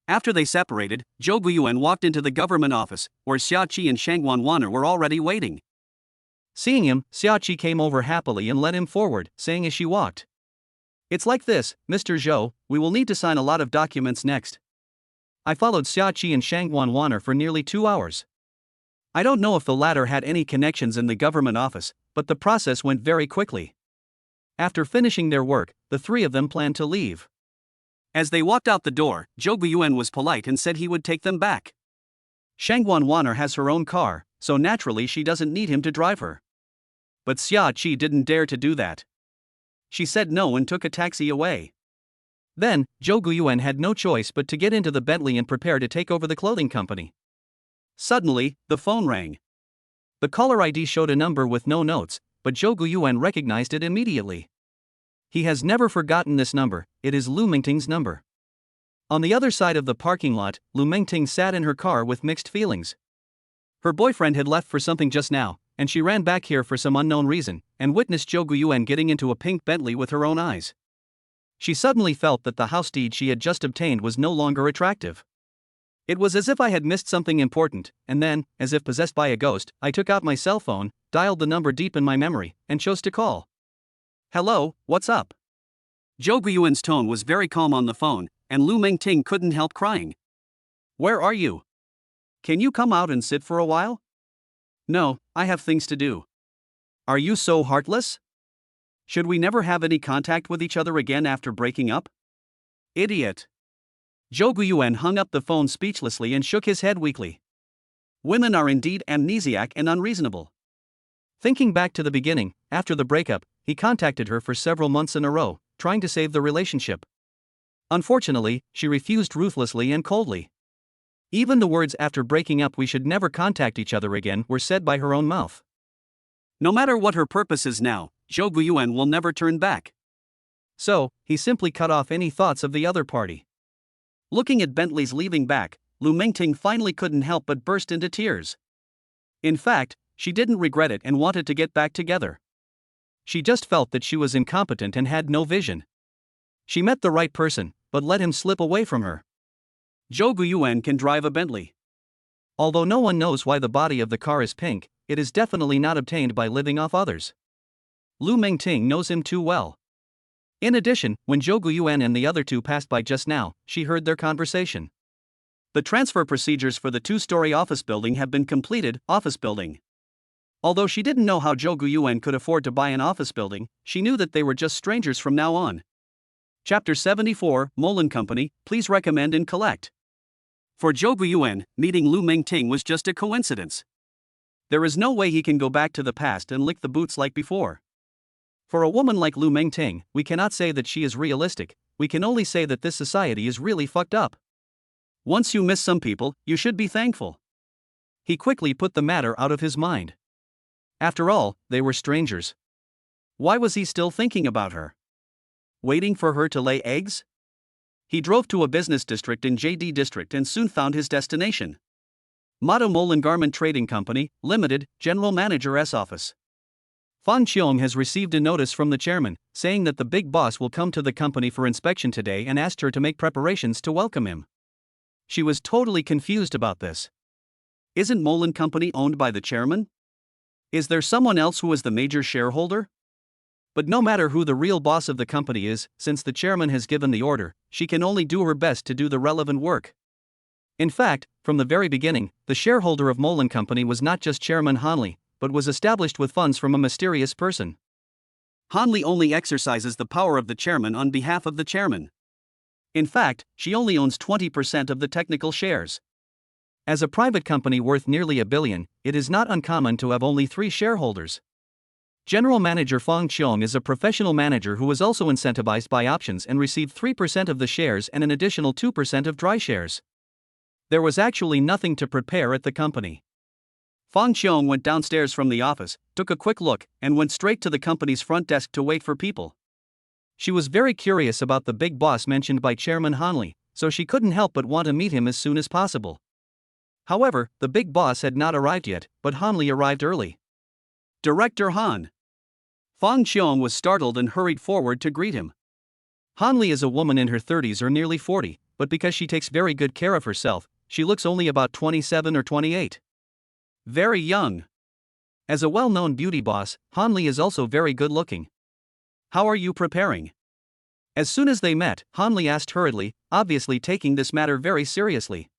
After they separated, Zhou Guiyuan walked into the government office, where Xiaoqi and Shangguan Wanner were already waiting. Seeing him, Xiaoqi came over happily and led him forward, saying as she walked, "It's like this, Mr. Zhou, we will need to sign a lot of documents next." I followed Xiaoqi and Shangguan Wanner for nearly 2 hours. I don't know if the latter had any connections in the government office, but the process went very quickly. After finishing their work, the three of them planned to leave. As they walked out the door, Zhou Guiyuan was polite and said he would take them back. Shangguan Wanner has her own car, so naturally she doesn't need him to drive her. But Xiaoqi didn't dare to do that. She said no and took a taxi away. Then, Zhou Guiyuan had no choice but to get into the Bentley and prepare to take over the clothing company. Suddenly, the phone rang. The caller ID showed a number with no notes, but Zhou Guiyuan recognized it immediately. He has never forgotten this number. It is Lu Mingting's number. On the other side of the parking lot, Lu Mingting sat in her car with mixed feelings. Her boyfriend had left for something just now, and she ran back here for some unknown reason, and witnessed Zhou Guiyuan getting into a pink Bentley with her own eyes. She suddenly felt that the house deed she had just obtained was no longer attractive. It was as if I had missed something important, and then, as if possessed by a ghost, I took out my cell phone, dialed the number deep in my memory, and chose to call. "Hello, what's up?" Zhou Guiyuan's tone was very calm on the phone, and Lu Mingting couldn't help crying. "Where are you? Can you come out and sit for a while?" "No, I have things to do." "Are you so heartless? Should we never have any contact with each other again after breaking up?" "Idiot." Zhou Guiyuan hung up the phone speechlessly and shook his head weakly. Women are indeed amnesiac and unreasonable. Thinking back to the beginning, after the breakup, he contacted her for several months in a row, trying to save the relationship. Unfortunately, she refused ruthlessly and coldly. Even the words "after breaking up we should never contact each other again" were said by her own mouth. No matter what her purpose is now, Zhou Guiyuan will never turn back. So, he simply cut off any thoughts of the other party. Looking at Bentley's leaving back, Lu Mingting finally couldn't help but burst into tears. In fact, she didn't regret it and wanted to get back together. She just felt that she was incompetent and had no vision. She met the right person, but let him slip away from her. Zhou Guiyuan can drive a Bentley. Although no one knows why the body of the car is pink, it is definitely not obtained by living off others. Lu Mingting knows him too well. In addition, when Zhou Guiyuan and the other two passed by just now, she heard their conversation. The transfer procedures for the 2-story office building have been completed. Office building. Although she didn't know how Zhou Guiyuan could afford to buy an office building, she knew that they were just strangers from now on. Chapter 74, Molen Company, please recommend and collect. For Zhou Guiyuan, meeting Lu Mingting was just a coincidence. There is no way he can go back to the past and lick the boots like before. For a woman like Lu Mingting, we cannot say that she is realistic, we can only say that this society is really fucked up. Once you miss some people, you should be thankful. He quickly put the matter out of his mind. After all, they were strangers. Why was he still thinking about her? Waiting for her to lay eggs? He drove to a business district in JD District and soon found his destination. Motto Molen Garment Trading Company, Limited, General Manager's office. Fan Qiong has received a notice from the chairman, saying that the big boss will come to the company for inspection today and asked her to make preparations to welcome him. She was totally confused about this. Isn't Molen Company owned by the chairman? Is there someone else who is the major shareholder? But no matter who the real boss of the company is, since the chairman has given the order, she can only do her best to do the relevant work. In fact, from the very beginning, the shareholder of Molen Company was not just Chairman Hanli, but was established with funds from a mysterious person. Hanli only exercises the power of the chairman on behalf of the chairman. In fact, she only owns 20% of the technical shares. As a private company worth nearly $1 billion, it is not uncommon to have only 3 shareholders. General Manager Fong Qiong is a professional manager who was also incentivized by options and received 3% of the shares and an additional 2% of dry shares. There was actually nothing to prepare at the company. Fong Qiong went downstairs from the office, took a quick look, and went straight to the company's front desk to wait for people. She was very curious about the big boss mentioned by Chairman Hanli, so she couldn't help but want to meet him as soon as possible. However, the big boss had not arrived yet, but Hanli arrived early. Director Han. Fong Qiong was startled and hurried forward to greet him. Hanli is a woman in her 30s or nearly 40, but because she takes very good care of herself, she looks only about 27 or 28. Very young. As a well-known beauty boss, Hanli is also very good-looking. How are you preparing? As soon as they met, Hanli asked hurriedly, obviously taking this matter very seriously.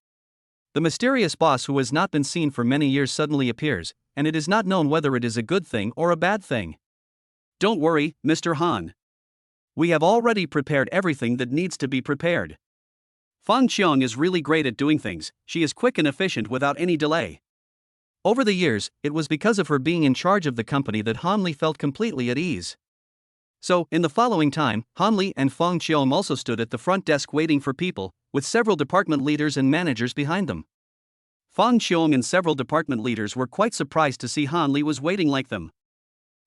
The mysterious boss who has not been seen for many years suddenly appears, and it is not known whether it is a good thing or a bad thing. Don't worry, Mr. Han. We have already prepared everything that needs to be prepared. Fong Qiong is really great at doing things, she is quick and efficient without any delay. Over the years, it was because of her being in charge of the company that Hanli felt completely at ease. So, in the following time, Hanli and Fong Qiong also stood at the front desk waiting for people, with several department leaders and managers behind them. Fong Qiong and several department leaders were quite surprised to see Hanli was waiting like them.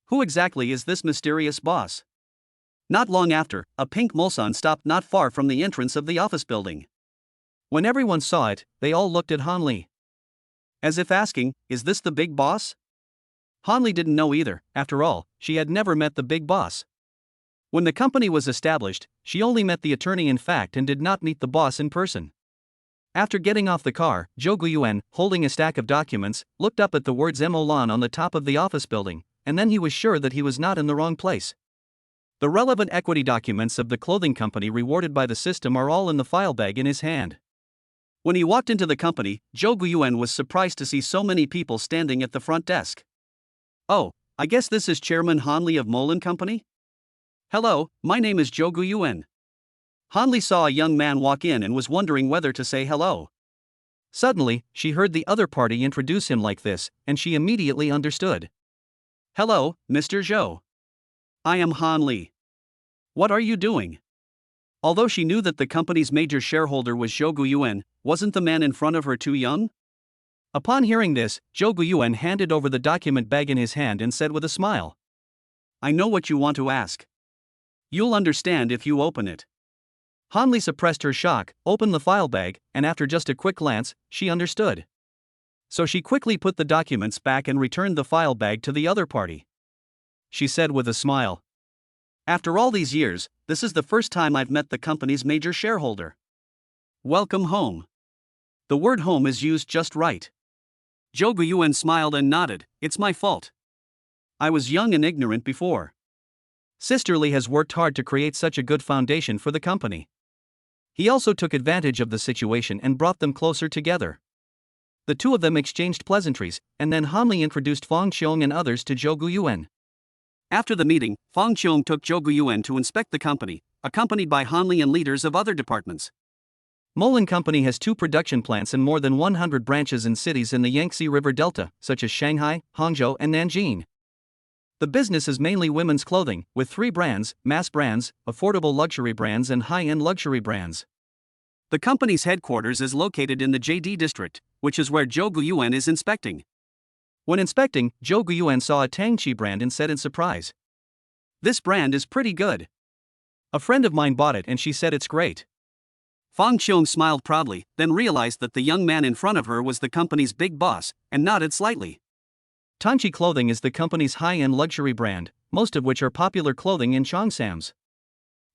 Who exactly is this mysterious boss? Not long after, a pink Mulsanne stopped not far from the entrance of the office building. When everyone saw it, they all looked at Hanli, as if asking, is this the big boss? Hanli didn't know either, after all, she had never met the big boss. When the company was established, she only met the attorney in fact and did not meet the boss in person. After getting off the car, Zhou Guiyuan, holding a stack of documents, looked up at the words Molan on the top of the office building, and then he was sure that he was not in the wrong place. The relevant equity documents of the clothing company rewarded by the system are all in the file bag in his hand. When he walked into the company, Zhou Guiyuan was surprised to see so many people standing at the front desk. Oh, I guess this is Chairman Hanli of Molen Company? Hello, my name is Zhou Guiyuan. Hanli saw a young man walk in and was wondering whether to say hello. Suddenly, she heard the other party introduce him like this, and she immediately understood. Hello, Mr. Zhou. I am Hanli. What are you doing? Although she knew that the company's major shareholder was Zhou Guiyuan, wasn't the man in front of her too young? Upon hearing this, Zhou Guiyuan handed over the document bag in his hand and said with a smile. I know what you want to ask. You'll understand if you open it. Hanli suppressed her shock, opened the file bag, and after just a quick glance, she understood. So she quickly put the documents back and returned the file bag to the other party. She said with a smile. After all these years, this is the first time I've met the company's major shareholder. Welcome home. The word home is used just right. Zhou Guiyuan smiled and nodded, it's my fault. I was young and ignorant before. Sisterly has worked hard to create such a good foundation for the company. He also took advantage of the situation and brought them closer together. The two of them exchanged pleasantries, and then Hanli introduced Fong Qiong and others to Zhou Guiyuan. After the meeting, Fong Qiong took Zhou Guiyuan to inspect the company, accompanied by Hanli and leaders of other departments. Molen Company has 2 production plants and more than 100 branches in cities in the Yangtze River Delta, such as Shanghai, Hangzhou, and Nanjing. The business is mainly women's clothing, with 3 brands: mass brands, affordable luxury brands, and high-end luxury brands. The company's headquarters is located in the JD district, which is where Zhou Guiyuan is inspecting. When inspecting, Zhou Guiyuan saw a Tangqi brand and said in surprise, "This brand is pretty good. A friend of mine bought it and she said it's great." Fong Qiong smiled proudly, then realized that the young man in front of her was the company's big boss, and nodded slightly. Tangqi Clothing is the company's high-end luxury brand, most of which are popular clothing in Cheongsams.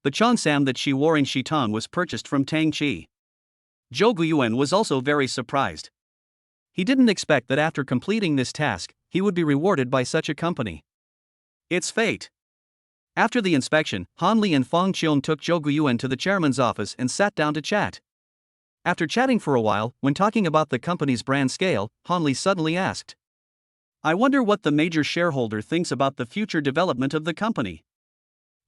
The cheongsam that she wore in Xitan was purchased from Tangqi. Zhou Guiyuan was also very surprised. He didn't expect that after completing this task, he would be rewarded by such a company. It's fate. After the inspection, Han Li and Fong Qiong took Zhou Guiyuan to the chairman's office and sat down to chat. After chatting for a while, when talking about the company's brand scale, Han Li suddenly asked, "I wonder what the major shareholder thinks about the future development of the company.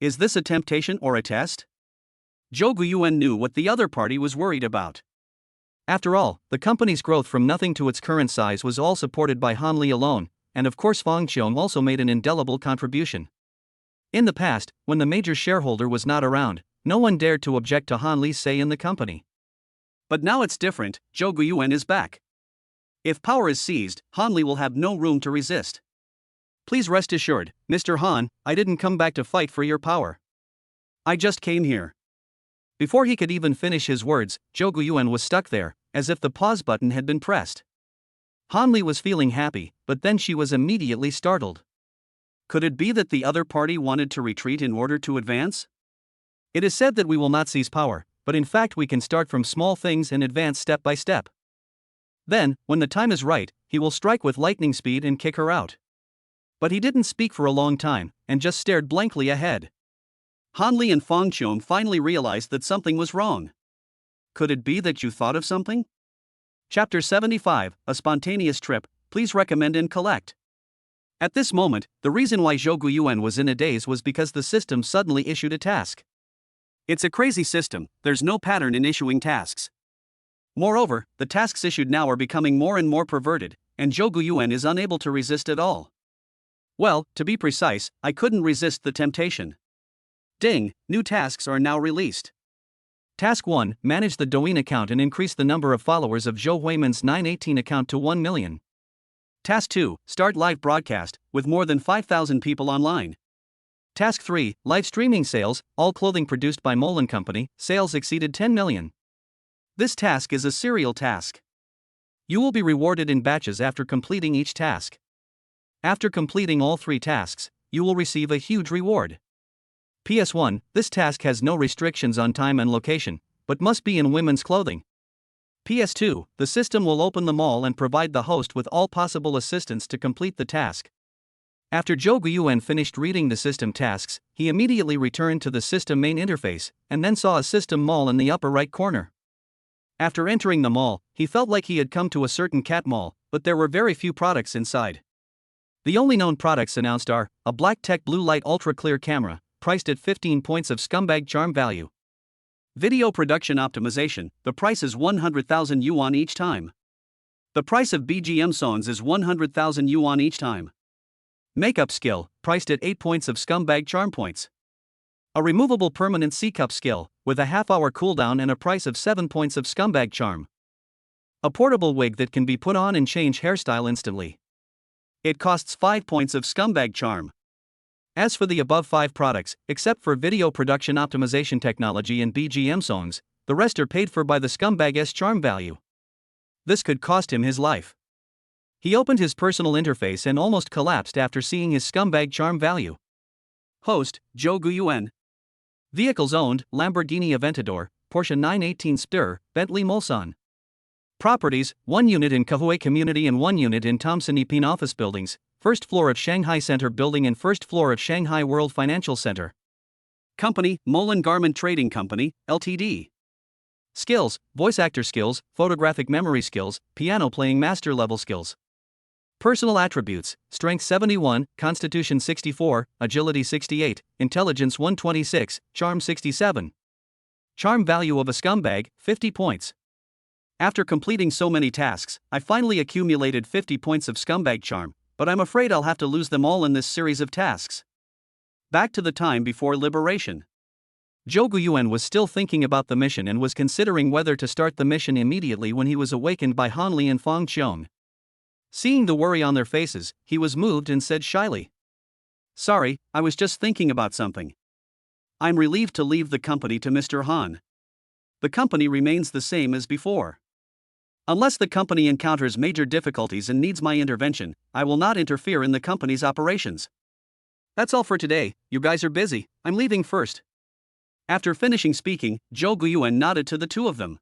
Is this a temptation or a test?" Zhou Guiyuan knew what the other party was worried about. After all, the company's growth from nothing to its current size was all supported by Han Li alone, and of course Fong Qiong also made an indelible contribution. In the past, when the major shareholder was not around, no one dared to object to Han Li's say in the company. But now it's different, Zhou Guiyuan is back. If power is seized, Han Li will have no room to resist. Please rest assured, Mr. Han, I didn't come back to fight for your power. I just came here. Before he could even finish his words, Zhou Guiyuan was stuck there, as if the pause button had been pressed. Han Li was feeling happy, but then she was immediately startled. Could it be that the other party wanted to retreat in order to advance? It is said that we will not seize power, but in fact we can start from small things and advance step by step. Then, when the time is right, he will strike with lightning speed and kick her out. But he didn't speak for a long time, and just stared blankly ahead. Han Li and Fong Qiong finally realized that something was wrong. Could it be that you thought of something? Chapter 75, A Spontaneous Trip, please recommend and collect. At this moment, the reason why Zhou Guiyuan was in a daze was because the system suddenly issued a task. It's a crazy system, there's no pattern in issuing tasks. Moreover, the tasks issued now are becoming more and more perverted, and Zhou Guiyuan is unable to resist at all. Well, to be precise, I couldn't resist the temptation. Ding, new tasks are now released. Task 1, manage the Douyin account and increase the number of followers of Zhou Huiman's 918 account to 1 million. Task 2, start live broadcast, with more than 5,000 people online. Task 3, live streaming sales, all clothing produced by Molan Company, sales exceeded 10 million. This task is a serial task. You will be rewarded in batches after completing each task. After completing all 3 tasks, you will receive a huge reward. PS1, this task has no restrictions on time and location, but must be in women's clothing. PS2, the system will open the mall and provide the host with all possible assistance to complete the task. After Zhou Guiyuan finished reading the system tasks, he immediately returned to the system main interface, and then saw a system mall in the upper right corner. After entering the mall, he felt like he had come to a certain cat mall, but there were very few products inside. The only known products announced are, a black tech blue light ultra clear camera, priced at 15 points of scumbag charm value. Video production optimization, the price is 100,000 yuan each time. The price of BGM songs is 100,000 yuan each time. Makeup skill, priced at 8 points of scumbag charm points. A removable permanent C-cup skill, with a half-hour cooldown and a price of 7 points of scumbag charm. A portable wig that can be put on and change hairstyle instantly. It costs 5 points of scumbag charm. As for the above 5 products, except for video production optimization technology and BGM songs, the rest are paid for by the scumbag's charm value. This could cost him his life. He opened his personal interface and almost collapsed after seeing his scumbag charm value. Host, Zhou Guiyuan. Vehicles owned, Lamborghini Aventador, Porsche 918 Spur, Bentley Mulsanne. Properties, 1 unit in Kahui Community and 1 unit in Thomson Ipin office buildings, first floor of Shanghai Center Building and first floor of Shanghai World Financial Center. Company, Molan Garment Trading Company, Ltd. Skills, voice actor skills, photographic memory skills, piano playing master level skills. Personal attributes, Strength 71, Constitution 64, Agility 68, Intelligence 126, Charm 67. Charm value of a scumbag, 50 points. After completing so many tasks, I finally accumulated 50 points of scumbag charm, but I'm afraid I'll have to lose them all in this series of tasks. Back to the time before liberation. Zhou Guiyuan was still thinking about the mission and was considering whether to start the mission immediately when he was awakened by Han Li and Fong Qiong. Seeing the worry on their faces, he was moved and said shyly, "Sorry, I was just thinking about something. I'm relieved to leave the company to Mr. Han. The company remains the same as before. Unless the company encounters major difficulties and needs my intervention, I will not interfere in the company's operations. That's all for today, you guys are busy, I'm leaving first." After finishing speaking, Zhou Guiyuan nodded to the 2 of them.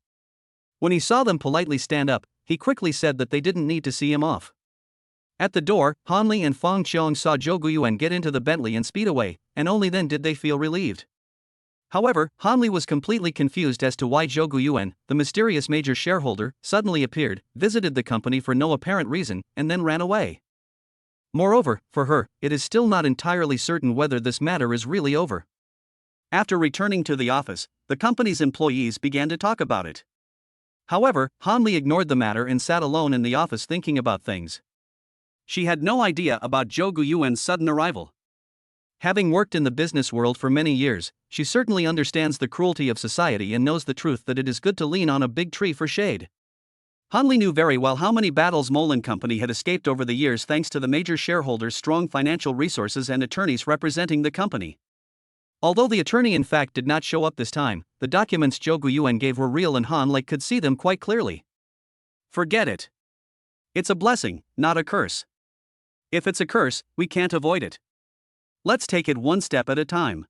When he saw them politely stand up, he quickly said that they didn't need to see him off. At the door, Hanli and Fang Qiong saw Zhou Guiyuan get into the Bentley and speed away, and only then did they feel relieved. However, Hanli was completely confused as to why Zhou Guiyuan, the mysterious major shareholder, suddenly appeared, visited the company for no apparent reason, and then ran away. Moreover, for her, it is still not entirely certain whether this matter is really over. After returning to the office, the company's employees began to talk about it. However, Hanli ignored the matter and sat alone in the office thinking about things. She had no idea about Zhou Guiyuan's sudden arrival. Having worked in the business world for many years, she certainly understands the cruelty of society and knows the truth that it is good to lean on a big tree for shade. Hanli knew very well how many battles Molin Company had escaped over the years thanks to the major shareholder's strong financial resources and attorneys representing the company. Although the attorney in fact did not show up this time, the documents Zhou Guiyuan gave were real and Hanli could see them quite clearly. Forget it. It's a blessing, not a curse. If it's a curse, we can't avoid it. Let's take it one step at a time.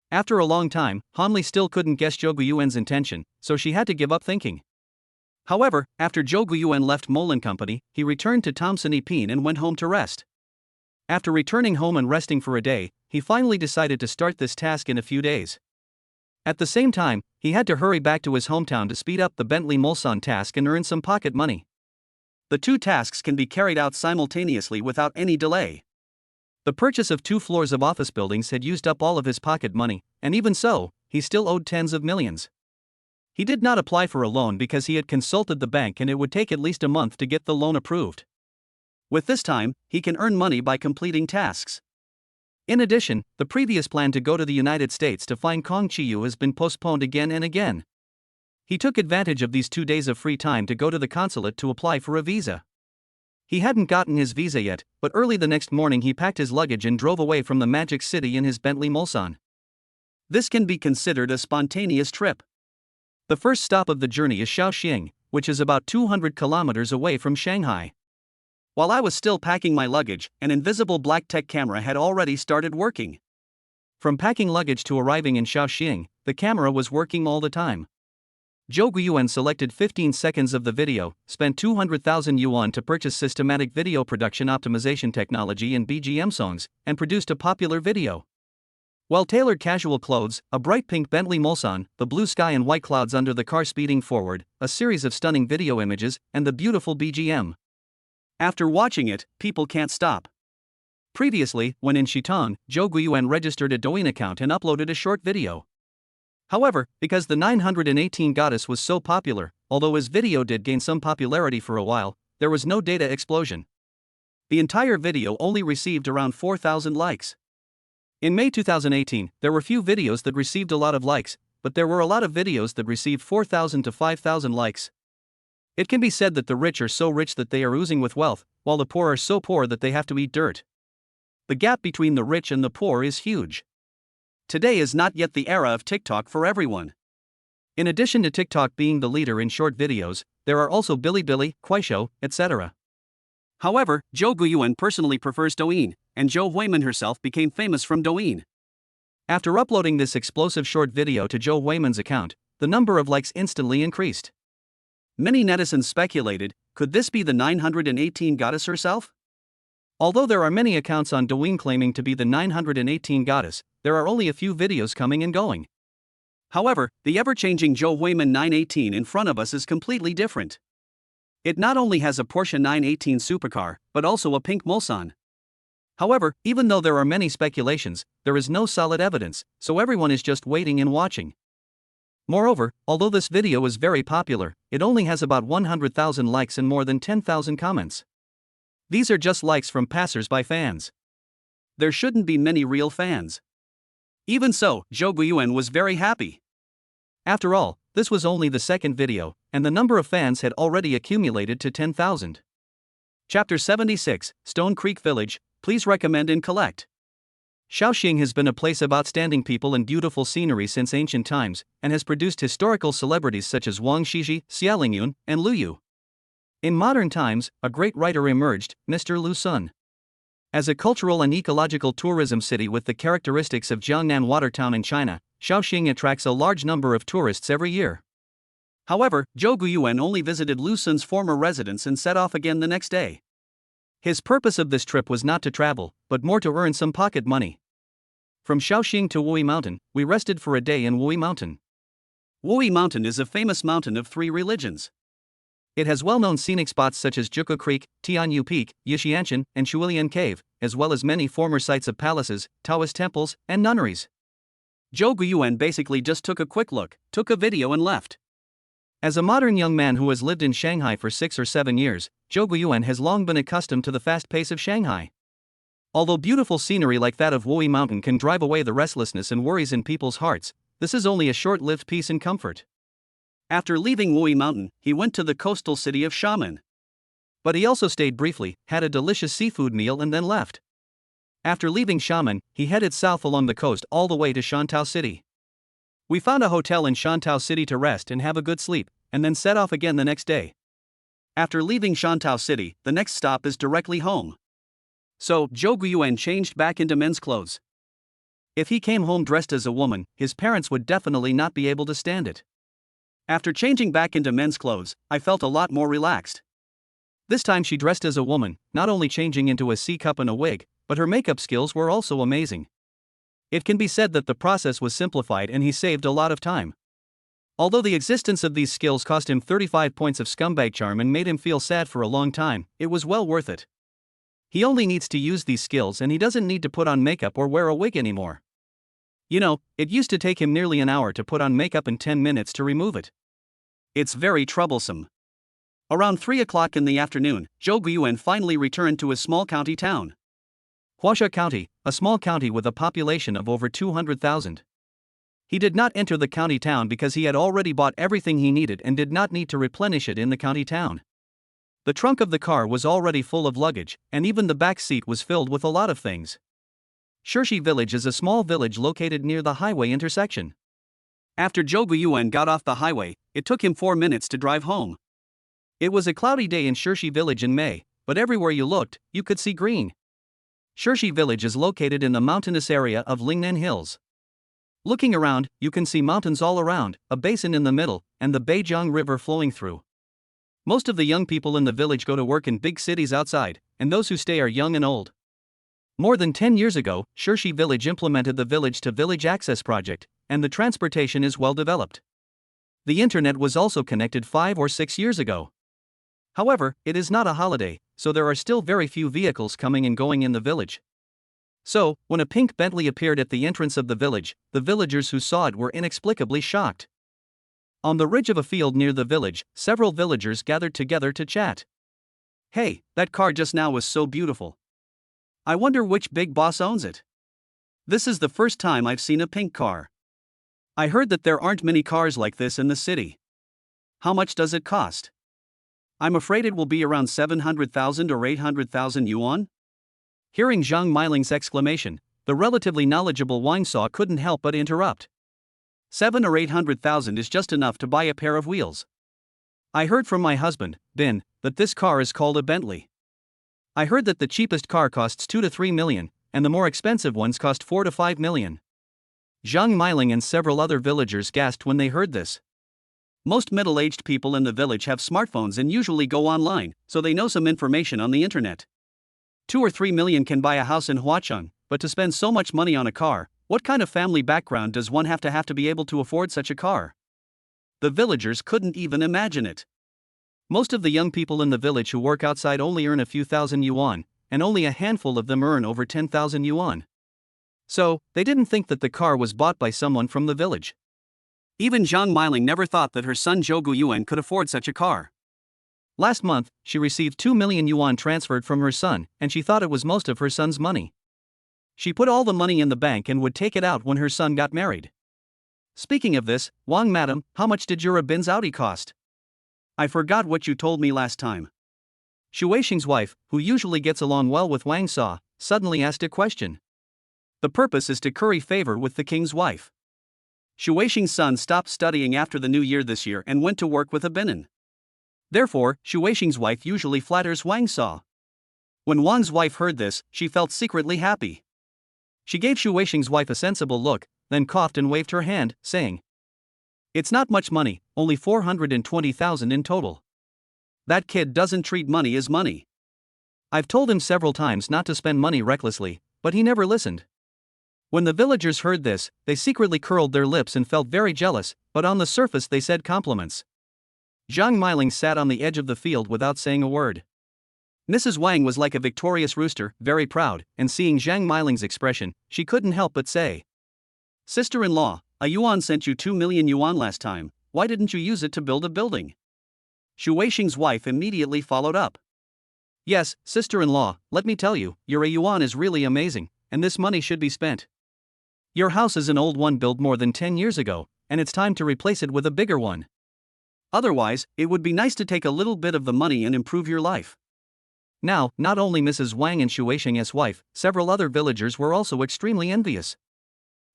After a long time, Hanli still couldn't guess Zhou Guiyuan's intention, so she had to give up thinking. However, after Zhou Guiyuan left Molin Company, he returned to Thompson Epine and went home to rest. After returning home and resting for a day, he finally decided to start this task in a few days. At the same time, he had to hurry back to his hometown to speed up the Bentley Mulsanne task and earn some pocket money. The two tasks can be carried out simultaneously without any delay. The purchase of 2 floors of office buildings had used up all of his pocket money, and even so, he still owed tens of millions. He did not apply for a loan because he had consulted the bank and it would take at least a month to get the loan approved. With this time, he can earn money by completing tasks. In addition, the previous plan to go to the United States to find Kong Chiyu has been postponed again and again. He took advantage of these 2 days of free time to go to the consulate to apply for a visa. He hadn't gotten his visa yet, but early the next morning he packed his luggage and drove away from the Magic City in his Bentley Mulsanne. This can be considered a spontaneous trip. The first stop of the journey is Shaoxing, which is about 200 kilometers away from Shanghai. While I was still packing my luggage, an invisible black tech camera had already started working. From packing luggage to arriving in Shaoxing, the camera was working all the time. Zhou Guiyuan selected 15 seconds of the video, spent 200,000 yuan to purchase systematic video production optimization technology and BGM songs, and produced a popular video. Well-tailored casual clothes, a bright pink Bentley Mulsanne, the blue sky and white clouds under the car speeding forward, a series of stunning video images, and the beautiful BGM. After watching it, people can't stop. Previously, when in Shitong, Zhou Guiyuan registered a Douyin account and uploaded a short video. However, because the 918 goddess was so popular, although his video did gain some popularity for a while, there was no data explosion. The entire video only received around 4,000 likes. In May 2018, there were few videos that received a lot of likes, but there were a lot of videos that received 4,000 to 5,000 likes. It can be said that the rich are so rich that they are oozing with wealth, while the poor are so poor that they have to eat dirt. The gap between the rich and the poor is huge. Today is not yet the era of TikTok for everyone. In addition to TikTok being the leader in short videos, there are also Bilibili, Kuaishou, etc. However, Zhou Guiyuan personally prefers Douyin, and Zhou Huimin herself became famous from Douyin. After uploading this explosive short video to Zhou Huimin's account, the number of likes instantly increased. Many netizens speculated, could this be the 918 goddess herself? Although there are many accounts on Douyin claiming to be the 918 goddess, there are only a few videos coming and going. However, the ever-changing Zhou Huimin 918 in front of us is completely different. It not only has a Porsche 918 supercar, but also a pink Mulsanne. However, even though there are many speculations, there is no solid evidence, so everyone is just waiting and watching. Moreover, although this video is very popular, it only has about 100,000 likes and more than 10,000 comments. These are just likes from passers-by fans. There shouldn't be many real fans. Even so, Zhou Guiyuan was very happy. After all, this was only the second video, and the number of fans had already accumulated to 10,000. Chapter 76, Stone Creek Village, please recommend and collect. Shaoxing has been a place of outstanding people and beautiful scenery since ancient times, and has produced historical celebrities such as Wang Shiji, Xia Lingyun, and Lu Yu. In modern times, a great writer emerged, Mr. Lu Sun. As a cultural and ecological tourism city with the characteristics of Jiangnan Watertown in China, Shaoxing attracts a large number of tourists every year. However, Zhou Guiyuan only visited Lu Sun's former residence and set off again the next day. His purpose of this trip was not to travel, but more to earn some pocket money. From Shaoxing to Wui Mountain, we rested for a day in Wui Mountain. Wui Mountain is a famous mountain of 3 religions. It has well-known scenic spots such as Juku Creek, Tianyu Peak, Yishianshan, and Shuilian Cave, as well as many former sites of palaces, Taoist temples, and nunneries. Zhou Guiyuan basically just took a quick look, took a video and left. As a modern young man who has lived in Shanghai for 6 or 7 years, Zhou Guiyuan has long been accustomed to the fast pace of Shanghai. Although beautiful scenery like that of Wui Mountain can drive away the restlessness and worries in people's hearts, this is only a short-lived peace and comfort. After leaving Wui Mountain, he went to the coastal city of Xiamen. But he also stayed briefly, had a delicious seafood meal and then left. After leaving Xiamen, he headed south along the coast all the way to Shantao City. We found a hotel in Shantao City to rest and have a good sleep, and then set off again the next day. After leaving Shantao City, the next stop is directly home. So, Zhou Guiyuan changed back into men's clothes. If he came home dressed as a woman, his parents would definitely not be able to stand it. After changing back into men's clothes, I felt a lot more relaxed. This time she dressed as a woman, not only changing into a C-cup and a wig, but her makeup skills were also amazing. It can be said that the process was simplified and he saved a lot of time. Although the existence of these skills cost him 35 points of scumbag charm and made him feel sad for a long time, it was well worth it. He only needs to use these skills and he doesn't need to put on makeup or wear a wig anymore. You know, it used to take him nearly an hour to put on makeup and 10 minutes to remove it. It's very troublesome. Around 3 o'clock in the afternoon, Zhou Guiyuan finally returned to his small county town. Huaxia County, a small county with a population of over 200,000. He did not enter the county town because he had already bought everything he needed and did not need to replenish it in the county town. The trunk of the car was already full of luggage, and even the back seat was filled with a lot of things. Shirshi Village is a small village located near the highway intersection. After Zhou Guiyuan got off the highway, it took him 4 minutes to drive home. It was a cloudy day in Shirshi Village in May, but everywhere you looked, you could see green. Shirshi Village is located in the mountainous area of Lingnan Hills. Looking around, you can see mountains all around, a basin in the middle, and the Beijiang River flowing through. Most of the young people in the village go to work in big cities outside, and those who stay are young and old. More than 10 years ago, Shirshi Village implemented the village-to-village access project, and the transportation is well developed. The internet was also connected 5 or 6 years ago. However, it is not a holiday, so there are still very few vehicles coming and going in the village. So, when a pink Bentley appeared at the entrance of the village, the villagers who saw it were inexplicably shocked. On the ridge of a field near the village, several villagers gathered together to chat. Hey, that car just now was so beautiful. I wonder which big boss owns it. This is the first time I've seen a pink car. I heard that there aren't many cars like this in the city. How much does it cost? I'm afraid it will be around 700,000 or 800,000 yuan? Hearing Zhang Meiling's exclamation, the relatively knowledgeable Wang Saw couldn't help but interrupt. 7 or 800,000 is just enough to buy a pair of wheels. I heard from my husband, Bin, that this car is called a Bentley. I heard that the cheapest car costs 2 to 3 million, and the more expensive ones cost 4 to 5 million. Zhang Meiling and several other villagers gasped when they heard this. Most middle-aged people in the village have smartphones and usually go online, so they know some information on the internet. 2 or 3 million can buy a house in Huacheng, but to spend so much money on a car, what kind of family background does one have to be able to afford such a car? The villagers couldn't even imagine it. Most of the young people in the village who work outside only earn a few thousand yuan, and only a handful of them earn over 10,000 yuan. So, they didn't think that the car was bought by someone from the village. Even Zhang Meiling never thought that her son Zhou Guiyuan could afford such a car. Last month, she received 2 million yuan transferred from her son, and she thought it was most of her son's money. She put all the money in the bank and would take it out when her son got married. Speaking of this, Wang madam, how much did your Bin's Audi cost? I forgot what you told me last time. Xu Weixing's wife, who usually gets along well with Wang Sa, suddenly asked a question. The purpose is to curry favor with the king's wife. Xu Weixing's son stopped studying after the new year this year and went to work with a Binan. Therefore, Xu Weixing's wife usually flatters Wang Sa. When Wang's wife heard this, she felt secretly happy. She gave Xu Weixing's wife a sensible look, then coughed and waved her hand, saying, "It's not much money, only 420,000 in total. That kid doesn't treat money as money. I've told him several times not to spend money recklessly, but he never listened. When the villagers heard this, they secretly curled their lips and felt very jealous, but on the surface they said compliments. Zhang Meiling sat on the edge of the field without saying a word. Mrs. Wang was like a victorious rooster, very proud, and seeing Zhang Meiling's expression, she couldn't help but say, "Sister-in-law, a yuan sent you 2 million yuan last time, why didn't you use it to build a building?" Xu Weixing's wife immediately followed up. "Yes, sister-in-law, let me tell you, your yuan is really amazing, and this money should be spent. Your house is an old one built more than 10 years ago, and it's time to replace it with a bigger one. Otherwise, it would be nice to take a little bit of the money and improve your life." Now, not only Mrs. Wang and Xu Weixing's wife, several other villagers were also extremely envious.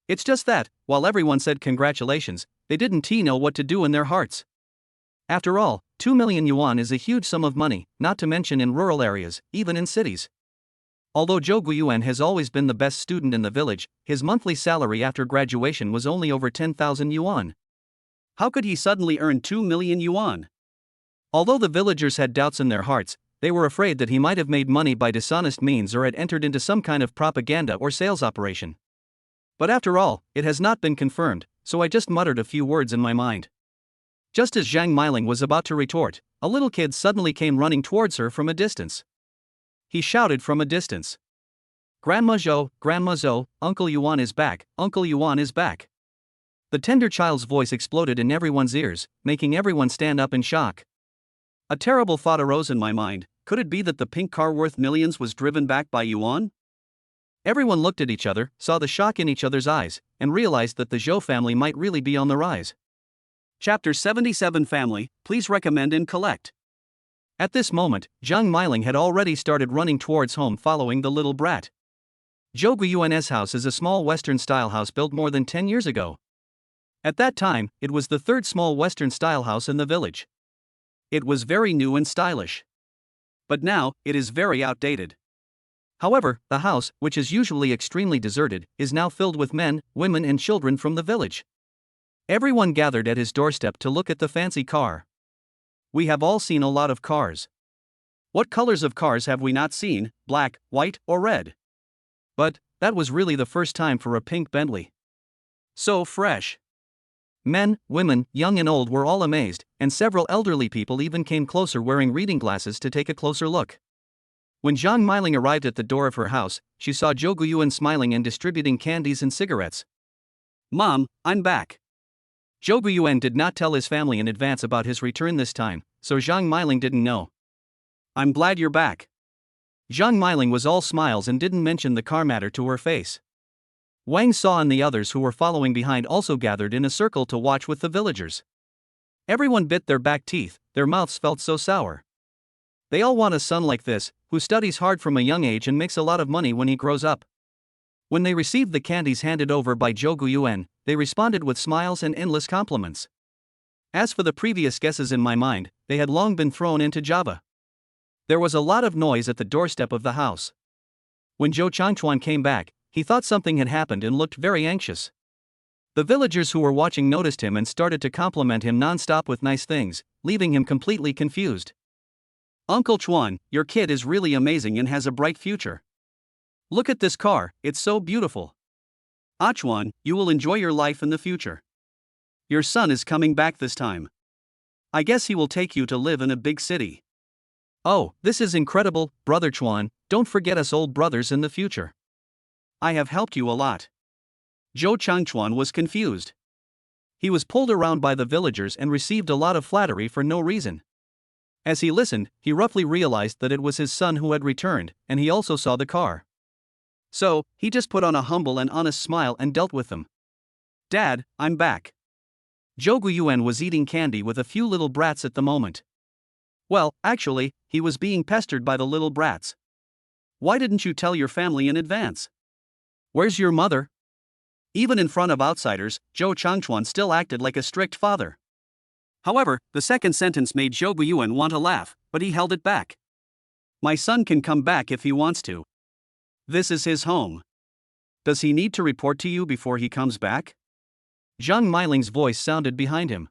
It's just that, while everyone said congratulations, they didn't know what to do in their hearts. After all, 2 million yuan is a huge sum of money, not to mention in rural areas, even in cities. Although Zhou Guiyuan has always been the best student in the village, his monthly salary after graduation was only over 10,000 yuan. How could he suddenly earn 2 million yuan? Although the villagers had doubts in their hearts, they were afraid that he might have made money by dishonest means or had entered into some kind of propaganda or sales operation. But after all, it has not been confirmed, so I just muttered a few words in my mind. Just as Zhang Meiling was about to retort, a little kid suddenly came running towards her from a distance. He shouted from a distance, Grandma Zhou, Uncle Yuan is back, Uncle Yuan is back." The tender child's voice exploded in everyone's ears, making everyone stand up in shock. A terrible thought arose in my mind, could it be that the pink car worth millions was driven back by Yuan? Everyone looked at each other, saw the shock in each other's eyes, and realized that the Zhou family might really be on the rise. Chapter 77 Family, please recommend and collect. At this moment, Zhang Meiling had already started running towards home following the little brat. Zhou Guiyuan's house is a small Western-style house built more than 10 years ago. At that time, it was the third small Western-style house in the village. It was very new and stylish. But now, it is very outdated. However, the house, which is usually extremely deserted, is now filled with men, women and children from the village. Everyone gathered at his doorstep to look at the fancy car. We have all seen a lot of cars. What colors of cars have we not seen, black, white, or red? But, that was really the first time for a pink Bentley. So fresh. Men, women, young and old were all amazed, and several elderly people even came closer wearing reading glasses to take a closer look. When Zhang Meiling arrived at the door of her house, she saw Zhou Guiyuan smiling and distributing candies and cigarettes. "Mom, I'm back." Zhou Guiyuan did not tell his family in advance about his return this time, so Zhang Meiling didn't know. "I'm glad you're back." Zhang Meiling was all smiles and didn't mention the car matter to her face. Wang Saw and the others who were following behind also gathered in a circle to watch with the villagers. Everyone bit their back teeth, their mouths felt so sour. They all want a son like this, who studies hard from a young age and makes a lot of money when he grows up. When they received the candies handed over by Zhou Guiyuan, they responded with smiles and endless compliments. As for the previous guesses in my mind, they had long been thrown into Java. There was a lot of noise at the doorstep of the house. When Zhou Changchuan came back, he thought something had happened and looked very anxious. The villagers who were watching noticed him and started to compliment him non-stop with nice things, leaving him completely confused. "Uncle Chuan, your kid is really amazing and has a bright future. Look at this car, it's so beautiful. Ah Chuan, you will enjoy your life in the future. Your son is coming back this time. I guess he will take you to live in a big city. Oh, this is incredible, Brother Chuan, don't forget us old brothers in the future. I have helped you a lot." Zhou Changchuan was confused. He was pulled around by the villagers and received a lot of flattery for no reason. As he listened, he roughly realized that it was his son who had returned, and he also saw the car. So, he just put on a humble and honest smile and dealt with them. "Dad, I'm back." Zhou Guiyuan was eating candy with a few little brats at the moment. Well, actually, he was being pestered by the little brats. "Why didn't you tell your family in advance? Where's your mother?" Even in front of outsiders, Zhou Changchuan still acted like a strict father. However, the second sentence made Zhou Guiyuan want to laugh, but he held it back. "My son can come back if he wants to. This is his home. Does he need to report to you before he comes back?" Zhang Meiling's voice sounded behind him.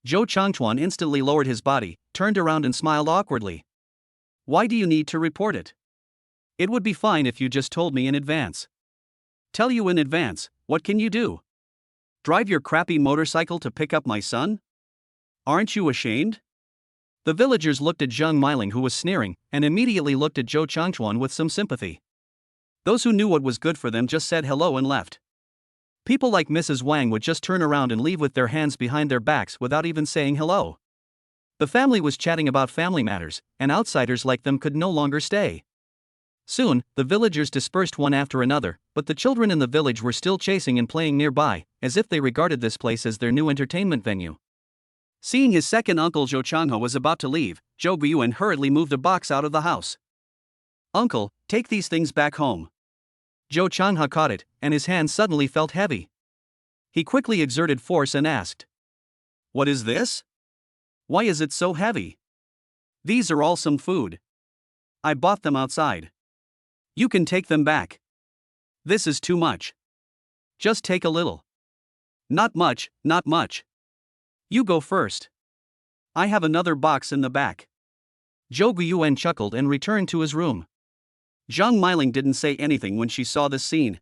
Zhou Changchuan instantly lowered his body, turned around and smiled awkwardly. Why do you need to report it? It would be fine if you just told me in advance. Tell you in advance, what can you do? Drive your crappy motorcycle to pick up my son? Aren't you ashamed? The villagers looked at Zhang Meiling, who was sneering, and immediately looked at Zhou Changchuan with some sympathy. Those who knew what was good for them just said hello and left. People like Mrs. Wang would just turn around and leave with their hands behind their backs without even saying hello. The family was chatting about family matters, and outsiders like them could no longer stay. Soon, the villagers dispersed one after another, but the children in the village were still chasing and playing nearby, as if they regarded this place as their new entertainment venue. Seeing his second uncle Zhou Changhe was about to leave, Zhou Guiyuan hurriedly moved a box out of the house. Uncle, take these things back home. Zhou Changhe caught it, and his hand suddenly felt heavy. He quickly exerted force and asked, "What is this? Why is it so heavy? These are all some food. I bought them outside. You can take them back. This is too much. Just take a little." "Not much, not much. You go first. I have another box in the back." Zhou Guiyuan chuckled and returned to his room. Zhang Meiling didn't say anything when she saw this scene.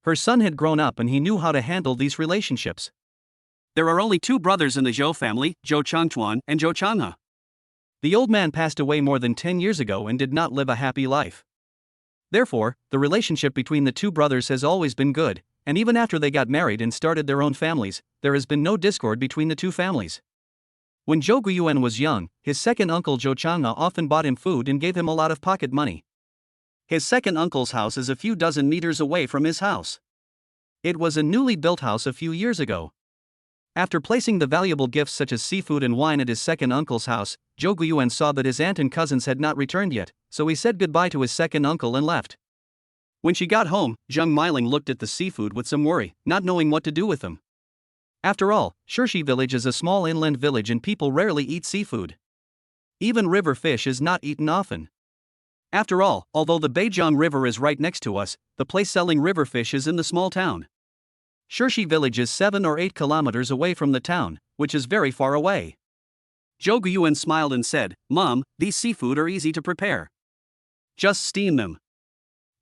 Her son had grown up and he knew how to handle these relationships. There are only two brothers in the Zhou family, Zhou Changchuan and Zhou Changhe. The old man passed away more than 10 years ago and did not live a happy life. Therefore, the relationship between the two brothers has always been good, and even after they got married and started their own families, there has been no discord between the two families. When Zhou Guiyuan was young, his second uncle Zhou Changhe often bought him food and gave him a lot of pocket money. His second uncle's house is a few dozen meters away from his house. It was a newly built house a few years ago. After placing the valuable gifts such as seafood and wine at his second uncle's house, Zhou Guiyuan saw that his aunt and cousins had not returned yet, so he said goodbye to his second uncle and left. When she got home, Zhang Meiling looked at the seafood with some worry, not knowing what to do with them. After all, Shirshi village is a small inland village and people rarely eat seafood. Even river fish is not eaten often. After all, although the Beijiang River is right next to us, the place selling river fish is in the small town. Shirshi village is 7 or 8 kilometers away from the town, which is very far away. Zhou Guiyuan smiled and said, "Mom, these seafood are easy to prepare. Just steam them.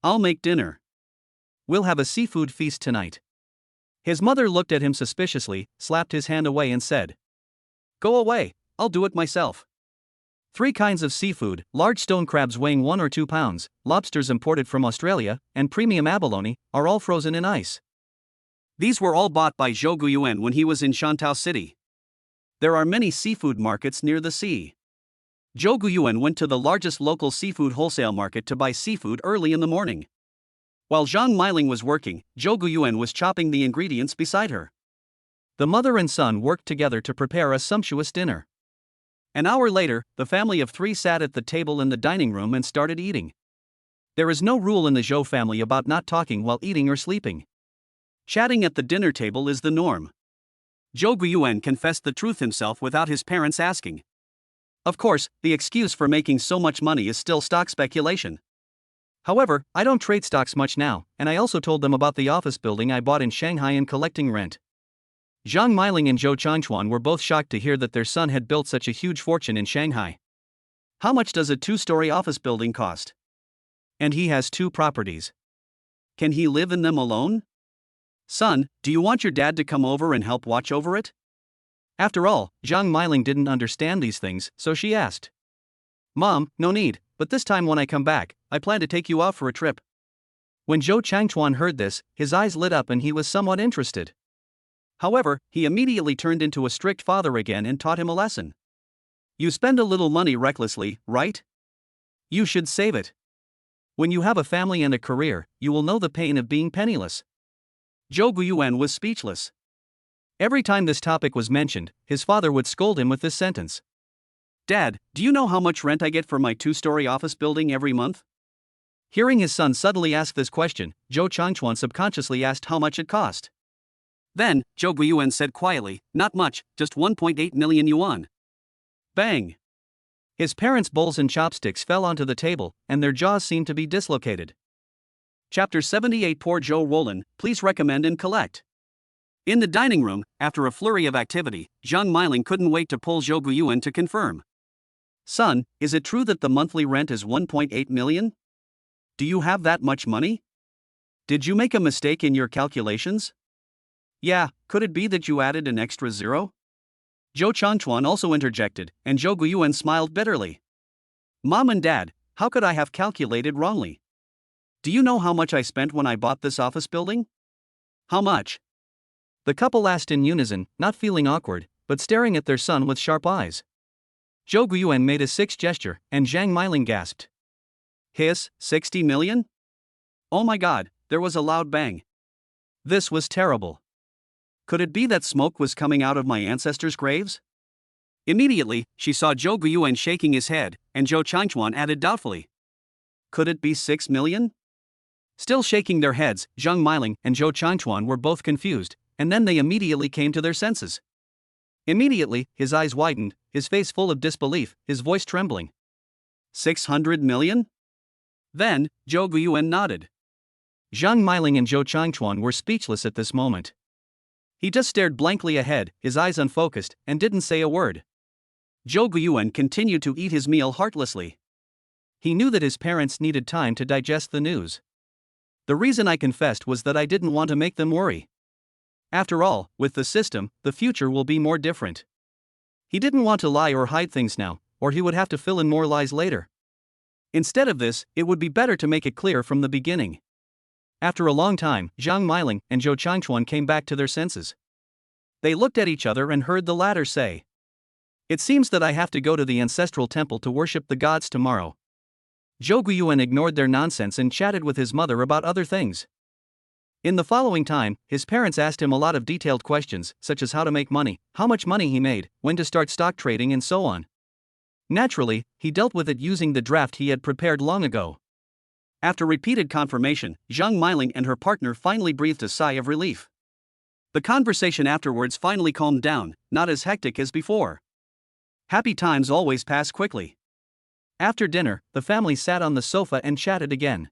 I'll make dinner. We'll have a seafood feast tonight." His mother looked at him suspiciously, slapped his hand away and said, "Go away, I'll do it myself." 3 kinds of seafood, large stone crabs weighing 1 or 2 pounds, lobsters imported from Australia, and premium abalone, are all frozen in ice. These were all bought by Zhou Guiyuan when he was in Shantao City. There are many seafood markets near the sea. Zhou Guiyuan went to the largest local seafood wholesale market to buy seafood early in the morning. While Zhang Meiling was working, Zhou Guiyuan was chopping the ingredients beside her. The mother and son worked together to prepare a sumptuous dinner. An hour later, the family of 3 sat at the table in the dining room and started eating. There is no rule in the Zhou family about not talking while eating or sleeping. Chatting at the dinner table is the norm. Zhou Guiyuan confessed the truth himself without his parents asking. Of course, the excuse for making so much money is still stock speculation. However, I don't trade stocks much now, and I also told them about the office building I bought in Shanghai and collecting rent. Zhang Meiling and Zhou Changchuan were both shocked to hear that their son had built such a huge fortune in Shanghai. How much does a 2-story office building cost? And he has 2 properties. Can he live in them alone? Son, do you want your dad to come over and help watch over it? After all, Zhang Meiling didn't understand these things, so she asked. Mom, no need, but this time when I come back, I plan to take you out for a trip. When Zhou Changchuan heard this, his eyes lit up and he was somewhat interested. However, he immediately turned into a strict father again and taught him a lesson. You spend a little money recklessly, right? You should save it. When you have a family and a career, you will know the pain of being penniless. Zhou Guiyuan was speechless. Every time this topic was mentioned, his father would scold him with this sentence. Dad, do you know how much rent I get for my 2-story office building every month? Hearing his son suddenly ask this question, Zhou Changchuan subconsciously asked how much it cost. Then, Zhou Guiyuan said quietly, not much, just 1.8 million yuan. Bang! His parents' bowls and chopsticks fell onto the table, and their jaws seemed to be dislocated. Chapter 78. Poor Zhou Roland, please recommend and collect. In the dining room, after a flurry of activity, Zhang Meiling couldn't wait to pull Zhou Guiyuan to confirm. Son, is it true that the monthly rent is 1.8 million? Do you have that much money? Did you make a mistake in your calculations? Yeah, could it be that you added an extra zero? Zhou Changchuan also interjected, and Zhou Guiyuan smiled bitterly. Mom and Dad, how could I have calculated wrongly? Do you know how much I spent when I bought this office building? How much? The couple asked in unison, not feeling awkward, but staring at their son with sharp eyes. Zhou Guiyuan made a six gesture, and Zhang Meiling gasped. Hiss, 60 million? Oh my god, there was a loud bang. This was terrible. Could it be that smoke was coming out of my ancestors' graves? Immediately, she saw Zhou Guiyuan shaking his head, and Zhou Changchuan added doubtfully. Could it be 6 million? Still shaking their heads, Zhang Meiling and Zhou Changchuan were both confused, and then they immediately came to their senses. Immediately, his eyes widened, his face full of disbelief, his voice trembling. 600 million? Then, Zhou Guiyuan nodded. Zhang Meiling and Zhou Changchuan were speechless at this moment. He just stared blankly ahead, his eyes unfocused, and didn't say a word. Zhou Guiyuan continued to eat his meal heartlessly. He knew that his parents needed time to digest the news. The reason I confessed was that I didn't want to make them worry. After all, with the system, the future will be more different. He didn't want to lie or hide things now, or he would have to fill in more lies later. Instead of this, it would be better to make it clear from the beginning. After a long time, Zhang Meiling and Zhou Changchuan came back to their senses. They looked at each other and heard the latter say, "It seems that I have to go to the ancestral temple to worship the gods tomorrow." Zhou Guiyuan ignored their nonsense and chatted with his mother about other things. In the following time, his parents asked him a lot of detailed questions, such as how to make money, how much money he made, when to start stock trading, and so on. Naturally, he dealt with it using the draft he had prepared long ago. After repeated confirmation, Zhang Meiling and her partner finally breathed a sigh of relief. The conversation afterwards finally calmed down, not as hectic as before. Happy times always pass quickly. After dinner, the family sat on the sofa and chatted again.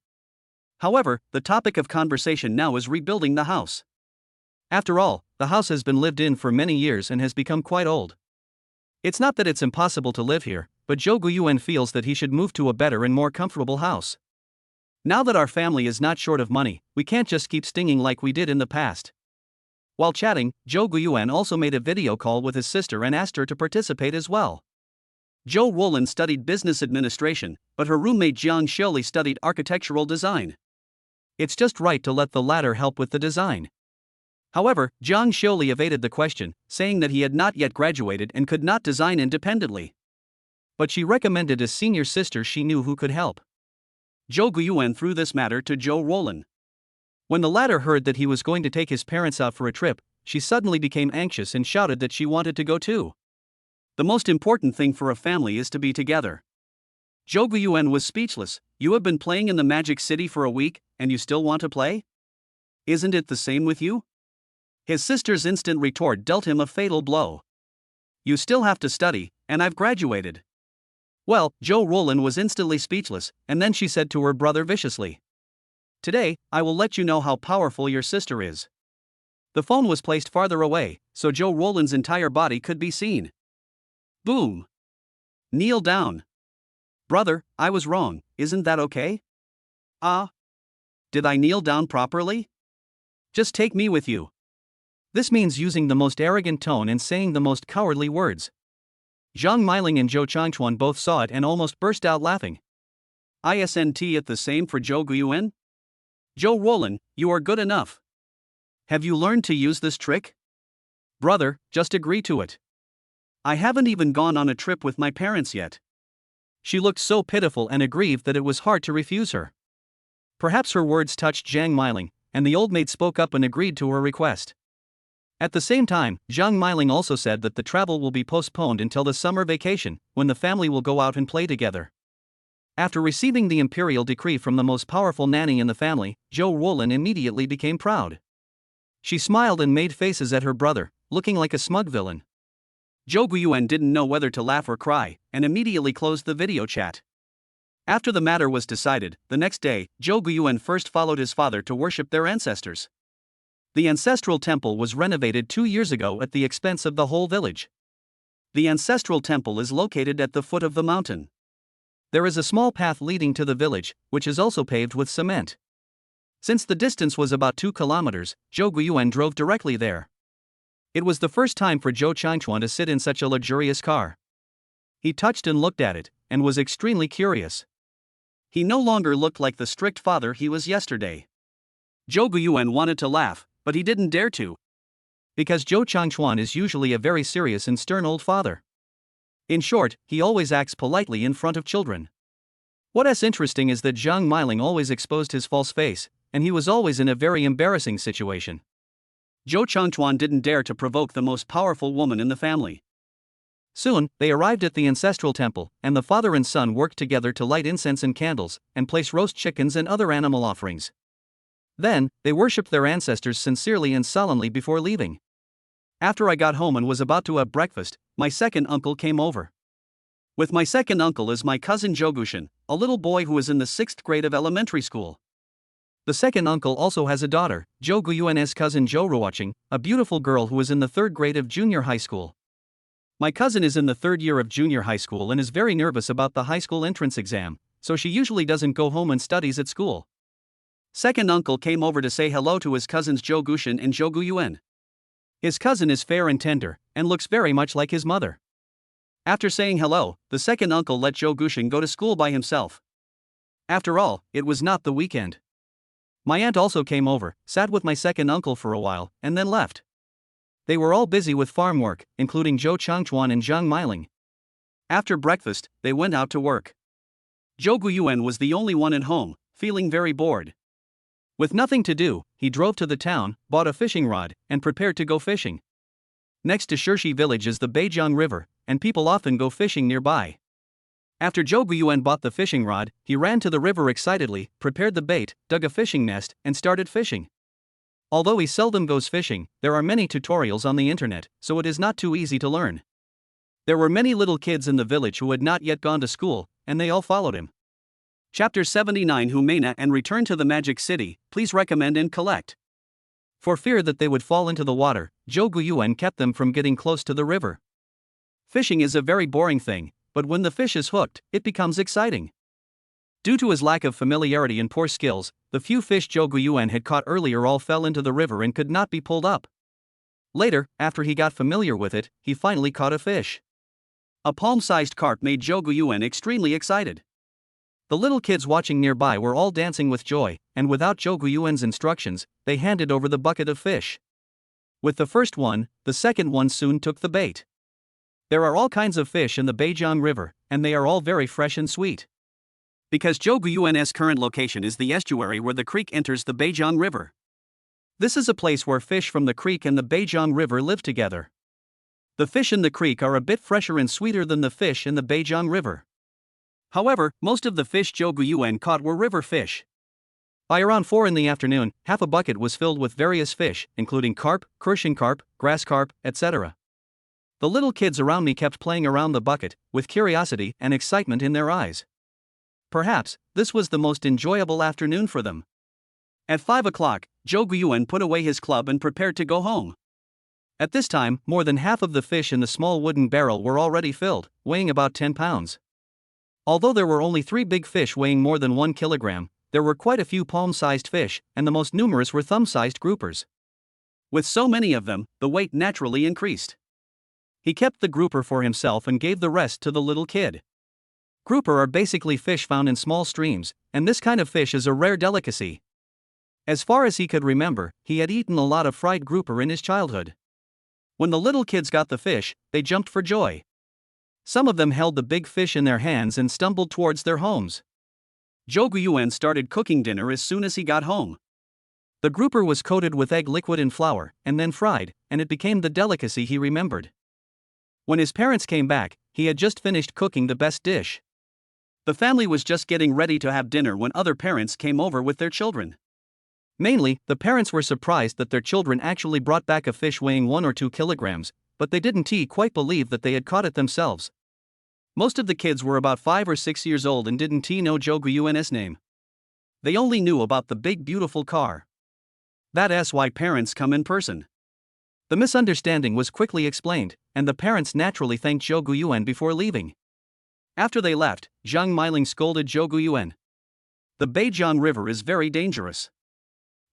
However, the topic of conversation now is rebuilding the house. After all, the house has been lived in for many years and has become quite old. It's not that it's impossible to live here, but Zhou Guiyuan feels that he should move to a better and more comfortable house. Now that our family is not short of money, we can't just keep stinging like we did in the past. While chatting, Zhou Guiyuan also made a video call with his sister and asked her to participate as well. Zhou Ruolin studied business administration, but her roommate Jiang Xiuli studied architectural design. It's just right to let the latter help with the design. However, Jiang Xiuli evaded the question, saying that he had not yet graduated and could not design independently. But she recommended a senior sister she knew who could help. Zhou Guiyuan threw this matter to Zhou Ruolin. When the latter heard that he was going to take his parents out for a trip, she suddenly became anxious and shouted that she wanted to go too. The most important thing for a family is to be together. Zhou Guiyuan was speechless. You have been playing in the Magic City for a week, and you still want to play? Isn't it the same with you? His sister's instant retort dealt him a fatal blow. You still have to study, and I've graduated. Well, Zhou Ruolin was instantly speechless, and then she said to her brother viciously, "Today, I will let you know how powerful your sister is." The phone was placed farther away, so Zhou Ruolin's entire body could be seen. Boom. Kneel down. Brother, I was wrong, isn't that okay? Did I kneel down properly? Just take me with you. This means using the most arrogant tone and saying the most cowardly words. Zhang Meiling and Zhou Changchuan both saw it and almost burst out laughing. Isn't it the same for Zhou Guiyuan? Zhou Ruolin, you are good enough. Have you learned to use this trick? Brother, just agree to it. I haven't even gone on a trip with my parents yet. She looked so pitiful and aggrieved that it was hard to refuse her. Perhaps her words touched Zhang Meiling, and the old maid spoke up and agreed to her request. At the same time, Zhang Meiling also said that the travel will be postponed until the summer vacation, when the family will go out and play together. After receiving the imperial decree from the most powerful nanny in the family, Zhou Ruolin immediately became proud. She smiled and made faces at her brother, looking like a smug villain. Zhou Guiyuan didn't know whether to laugh or cry, and immediately closed the video chat. After the matter was decided, the next day, Zhou Guiyuan first followed his father to worship their ancestors. The ancestral temple was renovated 2 years ago at the expense of the whole village. The ancestral temple is located at the foot of the mountain. There is a small path leading to the village, which is also paved with cement. Since the distance was about 2 kilometers, Zhou Guiyuan drove directly there. It was the first time for Zhou Changchuan to sit in such a luxurious car. He touched and looked at it, and was extremely curious. He no longer looked like the strict father he was yesterday. Zhou Guiyuan wanted to laugh, but he didn't dare to. Because Zhou Changchuan is usually a very serious and stern old father. In short, he always acts politely in front of children. What's interesting is that Zhang Miling always exposed his false face, and he was always in a very embarrassing situation. Zhou Changchuan didn't dare to provoke the most powerful woman in the family. Soon, they arrived at the ancestral temple, and the father and son worked together to light incense and candles, and place roast chickens and other animal offerings. Then, they worshipped their ancestors sincerely and solemnly before leaving. After I got home and was about to have breakfast, my second uncle came over. With my second uncle is my cousin Zhougushan, a little boy who is in the 6th grade of elementary school. The second uncle also has a daughter, Zhou Guiyuan's cousin Zhou Ruoqing, a beautiful girl who is in the 3rd grade of junior high school. My cousin is in the 3rd year of junior high school and is very nervous about the high school entrance exam, so she usually doesn't go home and studies at school. Second uncle came over to say hello to his cousins Zhou Gushan and Zhou Guiyuan. His cousin is fair and tender, and looks very much like his mother. After saying hello, the second uncle let Zhou Gushan go to school by himself. After all, it was not the weekend. My aunt also came over, sat with my second uncle for a while, and then left. They were all busy with farm work, including Zhou Changchuan and Zhang Miling. After breakfast, they went out to work. Zhou Guiyuan was the only one at home, feeling very bored. With nothing to do, he drove to the town, bought a fishing rod, and prepared to go fishing. Next to Shirshi village is the Beijiang River, and people often go fishing nearby. After Zhou Guiyuan bought the fishing rod, he ran to the river excitedly, prepared the bait, dug a fishing nest, and started fishing. Although he seldom goes fishing, there are many tutorials on the internet, so it is not too easy to learn. There were many little kids in the village who had not yet gone to school, and they all followed him. Chapter 79 Humana and Return to the Magic City, please recommend and collect. For fear that they would fall into the water, Zhou Guiyuan kept them from getting close to the river. Fishing is a very boring thing, but when the fish is hooked, it becomes exciting. Due to his lack of familiarity and poor skills, the few fish Zhou Guiyuan had caught earlier all fell into the river and could not be pulled up. Later, after he got familiar with it, he finally caught a fish. A palm-sized carp made Zhou Guiyuan extremely excited. The little kids watching nearby were all dancing with joy, and without Zhou Guiyuan's instructions, they handed over the bucket of fish. With the first one, the second one soon took the bait. There are all kinds of fish in the Beijiang River, and they are all very fresh and sweet. Because Zhou Guiyuan's current location is the estuary where the creek enters the Beijiang River. This is a place where fish from the creek and the Beijiang River live together. The fish in the creek are a bit fresher and sweeter than the fish in the Beijiang River. However, most of the fish Zhou Guiyuan caught were river fish. By around 4 in the afternoon, half a bucket was filled with various fish, including carp, Crucian carp, grass carp, etc. The little kids around me kept playing around the bucket, with curiosity and excitement in their eyes. Perhaps, this was the most enjoyable afternoon for them. At 5 o'clock, Zhou Guiyuan put away his club and prepared to go home. At this time, more than half of the fish in the small wooden barrel were already filled, weighing about 10 pounds. Although there were only 3 big fish weighing more than 1 kilogram, there were quite a few palm-sized fish, and the most numerous were thumb-sized groupers. With so many of them, the weight naturally increased. He kept the grouper for himself and gave the rest to the little kid. Grouper are basically fish found in small streams, and this kind of fish is a rare delicacy. As far as he could remember, he had eaten a lot of fried grouper in his childhood. When the little kids got the fish, they jumped for joy. Some of them held the big fish in their hands and stumbled towards their homes. Zhou Guiyuan started cooking dinner as soon as he got home. The grouper was coated with egg liquid and flour, and then fried, and it became the delicacy he remembered. When his parents came back, he had just finished cooking the best dish. The family was just getting ready to have dinner when other parents came over with their children. Mainly, the parents were surprised that their children actually brought back a fish weighing 1 or 2 kilograms, but they didn't quite believe that they had caught it themselves. Most of the kids were about 5 or 6 years old and didn't know Zhou Guiyuan's name. They only knew about the big beautiful car. That's why parents come in person. The misunderstanding was quickly explained, and the parents naturally thanked Zhou Guiyuan before leaving. After they left, Zhang Meiling scolded Zhou Guiyuan. The Beijiang River is very dangerous.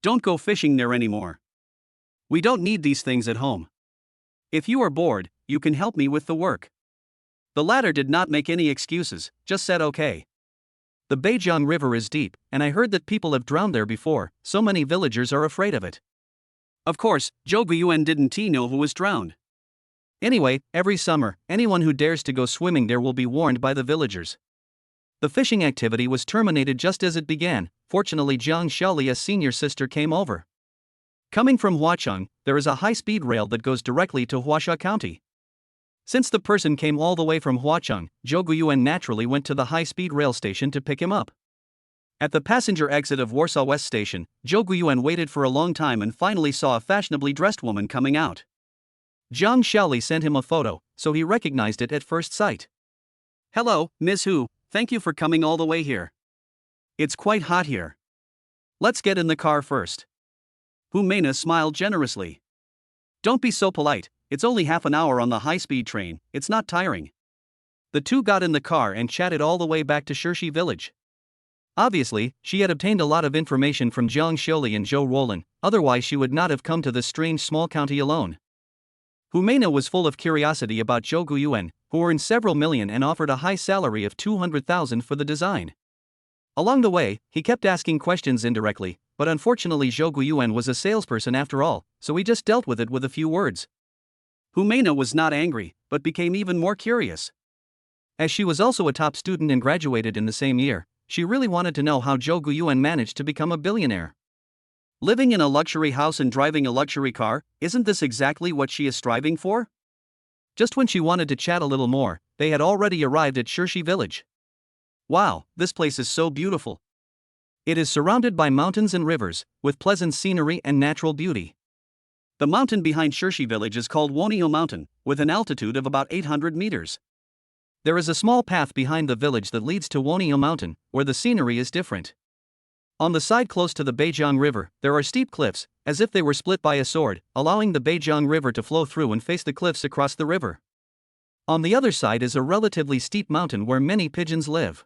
Don't go fishing there anymore. We don't need these things at home. If you are bored, you can help me with the work. The latter did not make any excuses, just said okay. The Beijiang River is deep, and I heard that people have drowned there before, so many villagers are afraid of it. Of course, Zhou Guiyuan didn't know who was drowned. Anyway, every summer, anyone who dares to go swimming there will be warned by the villagers. The fishing activity was terminated just as it began. Fortunately, Jiang Xiaoli's senior sister came over. Coming from Huacheng, there is a high-speed rail that goes directly to Huaxia County. Since the person came all the way from Huacheng, Zhou Guiyuan naturally went to the high-speed rail station to pick him up. At the passenger exit of Warsaw West Station, Zhou Guiyuan waited for a long time and finally saw a fashionably dressed woman coming out. Jiang Xiaoli sent him a photo, so he recognized it at first sight. "Hello, Ms. Hu, thank you for coming all the way here. It's quite hot here. Let's get in the car first." Hu Meina smiled generously. "Don't be so polite, it's only half an hour on the high-speed train, it's not tiring." The two got in the car and chatted all the way back to Shirshi village. Obviously, she had obtained a lot of information from Jiang Xiaoli and Zhou Roland, otherwise she would not have come to this strange small county alone. Hu Meina was full of curiosity about Zhou Guiyuan, who earned several million and offered a high salary of 200,000 for the design. Along the way, he kept asking questions indirectly, but unfortunately Zhou Guiyuan was a salesperson after all, so he just dealt with it with a few words. Hu Meina was not angry, but became even more curious. As she was also a top student and graduated in the same year, she really wanted to know how Zhou Guiyuan managed to become a billionaire. Living in a luxury house and driving a luxury car, isn't this exactly what she is striving for? Just when she wanted to chat a little more, they had already arrived at Shirshi village. Wow, this place is so beautiful. It is surrounded by mountains and rivers, with pleasant scenery and natural beauty. The mountain behind Shirshi village is called Wonio Mountain, with an altitude of about 800 meters. There is a small path behind the village that leads to Wonio Mountain, where the scenery is different. On the side close to the Beijiang River, there are steep cliffs, as if they were split by a sword, allowing the Beijiang River to flow through and face the cliffs across the river. On the other side is a relatively steep mountain where many pigeons live.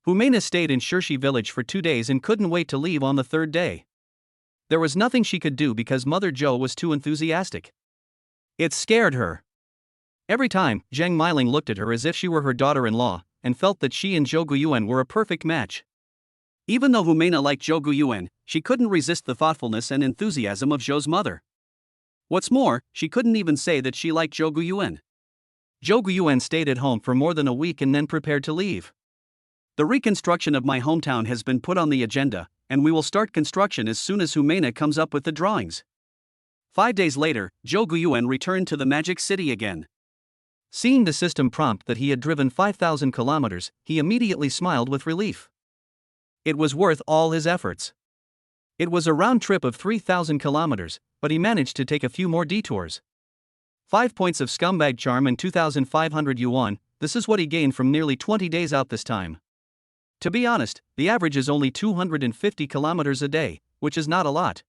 Hu Meina stayed in Shirshi village for 2 days and couldn't wait to leave on the third day. There was nothing she could do because Mother Zhou was too enthusiastic. It scared her. Every time, Zhang Meiling looked at her as if she were her daughter-in-law, and felt that she and Zhou Guiyuan were a perfect match. Even though Hu Meina liked Zhou Guiyuan, she couldn't resist the thoughtfulness and enthusiasm of Zhou's mother. What's more, she couldn't even say that she liked Zhou Guiyuan. Zhou Guiyuan stayed at home for more than a week and then prepared to leave. "The reconstruction of my hometown has been put on the agenda, and we will start construction as soon as Hu Meina comes up with the drawings." 5 days later, Zhou Guiyuan returned to the Magic City again. Seeing the system prompt that he had driven 5,000 kilometers, he immediately smiled with relief. It was worth all his efforts. It was a round trip of 3,000 kilometers, but he managed to take a few more detours. 5 points of scumbag charm and 2,500 yuan, this is what he gained from nearly 20 days out this time. To be honest, the average is only 250 kilometers a day, which is not a lot.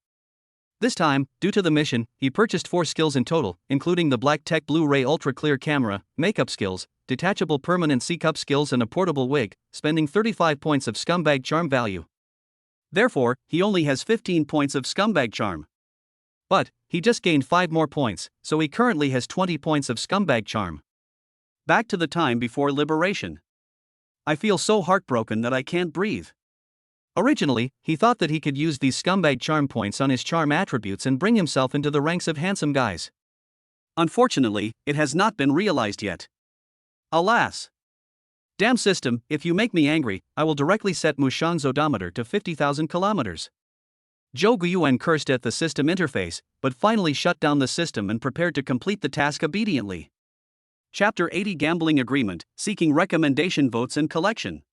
This time, due to the mission, he purchased 4 skills in total, including the Black Tech Blu-ray Ultra Clear camera, makeup skills, detachable permanent C-cup skills and a portable wig, spending 35 points of scumbag charm value. Therefore, he only has 15 points of scumbag charm. But, he just gained 5 more points, so he currently has 20 points of scumbag charm. Back to the time before liberation. I feel so heartbroken that I can't breathe. Originally, he thought that he could use these scumbag charm points on his charm attributes and bring himself into the ranks of handsome guys. Unfortunately, it has not been realized yet. Alas! Damn system, if you make me angry, I will directly set Mushan's odometer to 50,000 kilometers. Zhou Guiyuan cursed at the system interface, but finally shut down the system and prepared to complete the task obediently. Chapter 80 Gambling Agreement, Seeking Recommendation Votes and Collection.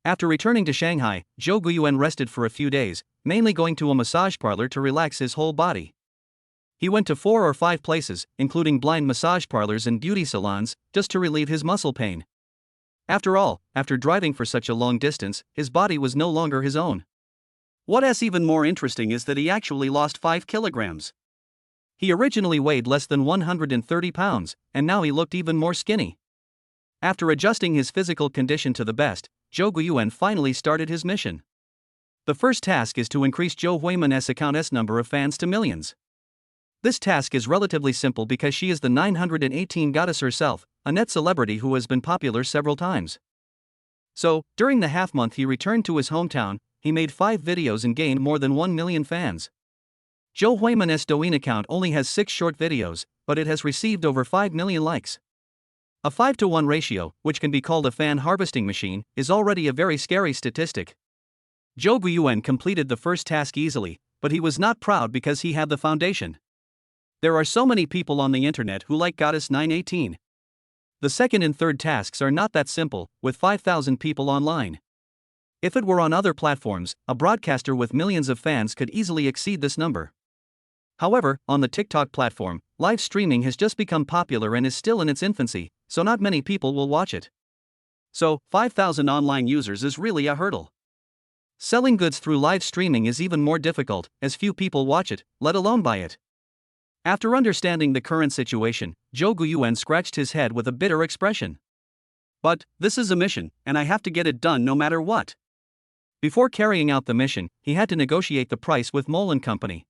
After returning to Shanghai, Zhou Guiyuan rested for a few days, mainly going to a massage parlor to relax his whole body. He went to 4 or 5 places, including blind massage parlors and beauty salons, just to relieve his muscle pain. After all, after driving for such a long distance, his body was no longer his own. What is even more interesting is that he actually lost 5 kilograms. He originally weighed less than 130 pounds, and now he looked even more skinny. After adjusting his physical condition to the best, Jouan finally started his mission. The first task is to increase Jouan's account's number of fans to millions. This task is relatively simple because she is the 918 goddess herself, a net celebrity who has been popular several times. So, during the half-month he returned to his hometown, he made 5 videos and gained more than 1 million fans. Jouan's Douyin account only has 6 short videos, but it has received over 5 million likes. A 5-to-1 ratio, which can be called a fan harvesting machine, is already a very scary statistic. Jouan completed the first task easily, but he was not proud because he had the foundation. There are so many people on the internet who like Goddess 918. The second and third tasks are not that simple, with 5,000 people online. If it were on other platforms, a broadcaster with millions of fans could easily exceed this number. However, on the TikTok platform, live streaming has just become popular and is still in its infancy, so not many people will watch it. So, 5,000 online users is really a hurdle. Selling goods through live streaming is even more difficult, as few people watch it, let alone buy it. After understanding the current situation, Jouan scratched his head with a bitter expression. But, this is a mission, and I have to get it done no matter what. Before carrying out the mission, he had to negotiate the price with Mole & Company.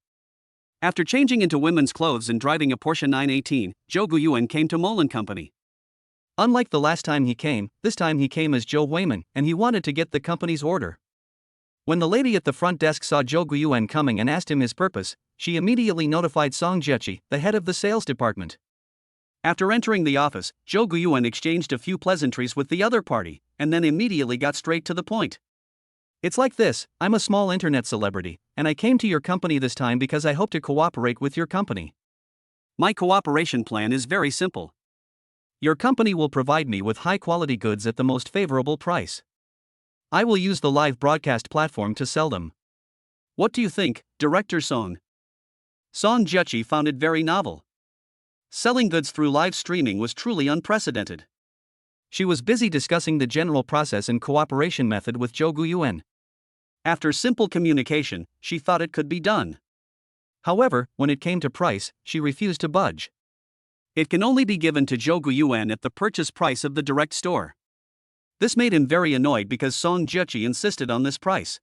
After changing into women's clothes and driving a Porsche 918, Jouan came to Mole & Company. Unlike the last time he came, this time he came as Jouan, and he wanted to get the company's order. When the lady at the front desk saw Jouan coming and asked him his purpose, she immediately notified Song Jechi, the head of the sales department. After entering the office, Jouan exchanged a few pleasantries with the other party, and then immediately got straight to the point. It's like this: I'm a small internet celebrity, and I came to your company this time because I hope to cooperate with your company. My cooperation plan is very simple. Your company will provide me with high-quality goods at the most favorable price. I will use the live broadcast platform to sell them. What do you think, Director Song? Song Jechi found it very novel. Selling goods through live streaming was truly unprecedented. She was busy discussing the general process and cooperation method with Jouan. After simple communication, she thought it could be done. However, when it came to price, she refused to budge. It can only be given to Jouan at the purchase price of the direct store. This made him very annoyed because Song Jechi insisted on this price.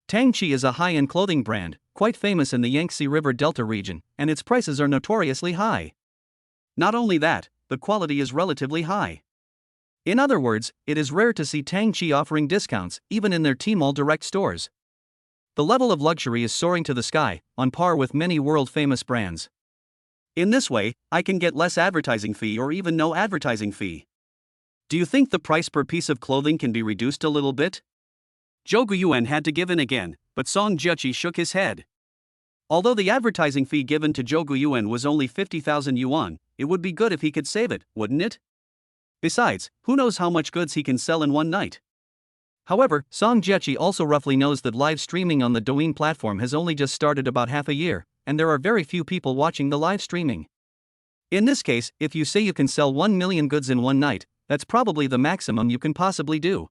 Tangchi is a high-end clothing brand, quite famous in the Yangtze River Delta region, and its prices are notoriously high. Not only that, the quality is relatively high. In other words, it is rare to see Tangchi offering discounts, even in their Tmall direct stores. The level of luxury is soaring to the sky, on par with many world-famous brands. In this way, I can get less advertising fee or even no advertising fee. Do you think the price per piece of clothing can be reduced a little bit? Jouan had to give in again, but Song Jechi shook his head. Although the advertising fee given to Jouan was only 50,000 yuan, it would be good if he could save it, wouldn't it? Besides, who knows how much goods he can sell in one night? However, Song Jechi also roughly knows that live streaming on the Douyin platform has only just started about half a year, and there are very few people watching the live streaming. In this case, if you say you can sell 1 million goods in one night, that's probably the maximum you can possibly do.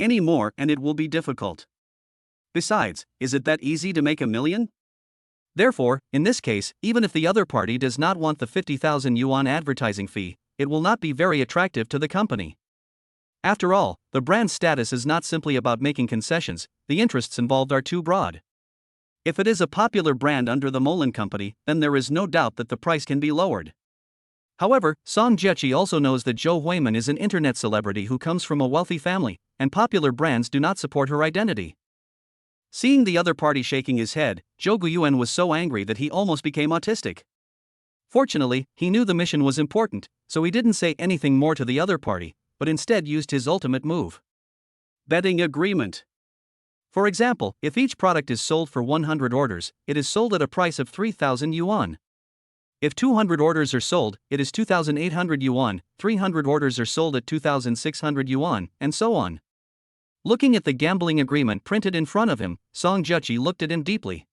Any more and it will be difficult. Besides, is it that easy to make 1 million? Therefore, in this case, even if the other party does not want the 50,000 yuan advertising fee, it will not be very attractive to the company. After all, the brand's status is not simply about making concessions, the interests involved are too broad. If it is a popular brand under the Mole & Company, then there is no doubt that the price can be lowered. However, Song Jechi also knows that Jouan is an internet celebrity who comes from a wealthy family, and popular brands do not support her identity. Seeing the other party shaking his head, Jouan was so angry that he almost became autistic. Fortunately, he knew the mission was important, so he didn't say anything more to the other party, but instead used his ultimate move. Betting agreement. For example, if each product is sold for 100 orders, it is sold at a price of 3,000 yuan. If 200 orders are sold, it is 2,800 yuan, 300 orders are sold at 2,600 yuan, and so on. Looking at the gambling agreement printed in front of him, Song Jechi looked at him deeply.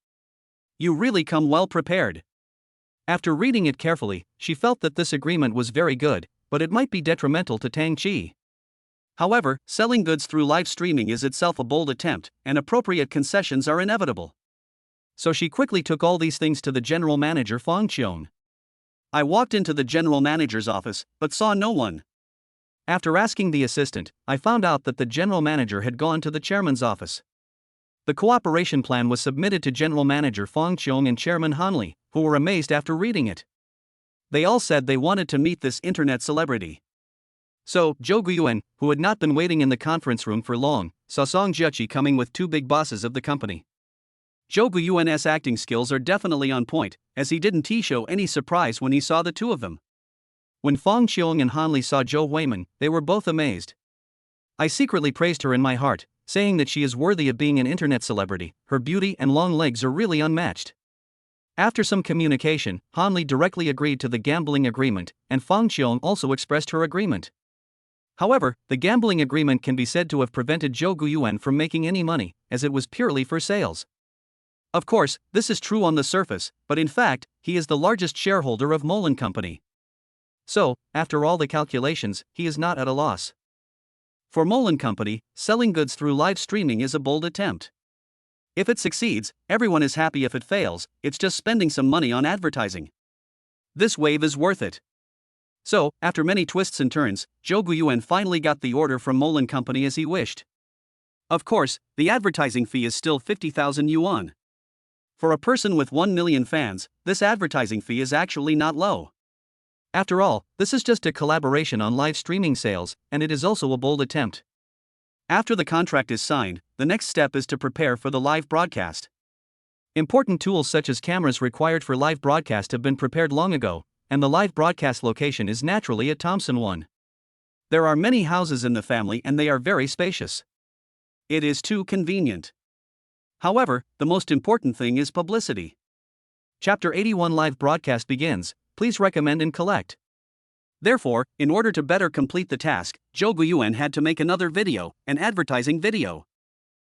You really come well prepared. After reading it carefully, she felt that this agreement was very good, but it might be detrimental to Tangchi. However, selling goods through live streaming is itself a bold attempt, and appropriate concessions are inevitable. So she quickly took all these things to the general manager Fong Qiong. I walked into the general manager's office, but saw no one. After asking the assistant, I found out that the general manager had gone to the chairman's office. The cooperation plan was submitted to general manager Fong Qiong and chairman Han Li, who were amazed after reading it. They all said they wanted to meet this internet celebrity. So, Zhou Guiyuan, who had not been waiting in the conference room for long, saw Song Jiuqi coming with two big bosses of the company. Zhou Guiyuan's acting skills are definitely on point, as he didn't show any surprise when he saw the two of them. When Fong Qiong and Han Li saw Zhou Huimin, they were both amazed. I secretly praised her in my heart, saying that she is worthy of being an internet celebrity. Her beauty and long legs are really unmatched. After some communication, Han Li directly agreed to the gambling agreement, and Fong Qiong also expressed her agreement. However, the gambling agreement can be said to have prevented Zhou Guiyuan from making any money, as it was purely for sales. Of course, this is true on the surface, but in fact, he is the largest shareholder of Moulin Company. So, after all the calculations, he is not at a loss. For Moulin Company, selling goods through live streaming is a bold attempt. If it succeeds, everyone is happy. If it fails, it's just spending some money on advertising. This wave is worth it. So, after many twists and turns, Zhou Guiyuan finally got the order from Moulin Company as he wished. Of course, the advertising fee is still 50,000 yuan. For a person with 1 million fans, this advertising fee is actually not low. After all, this is just a collaboration on live streaming sales, and it is also a bold attempt. After the contract is signed, the next step is to prepare for the live broadcast. Important tools such as cameras required for live broadcast have been prepared long ago, and the live broadcast location is naturally at Thompson 1. There are many houses in the family and they are very spacious. It is too convenient. However, the most important thing is publicity. Chapter 81 live broadcast begins. Please recommend and collect. Therefore, in order to better complete the task, Zhou Guiyuan had to make another video, an advertising video.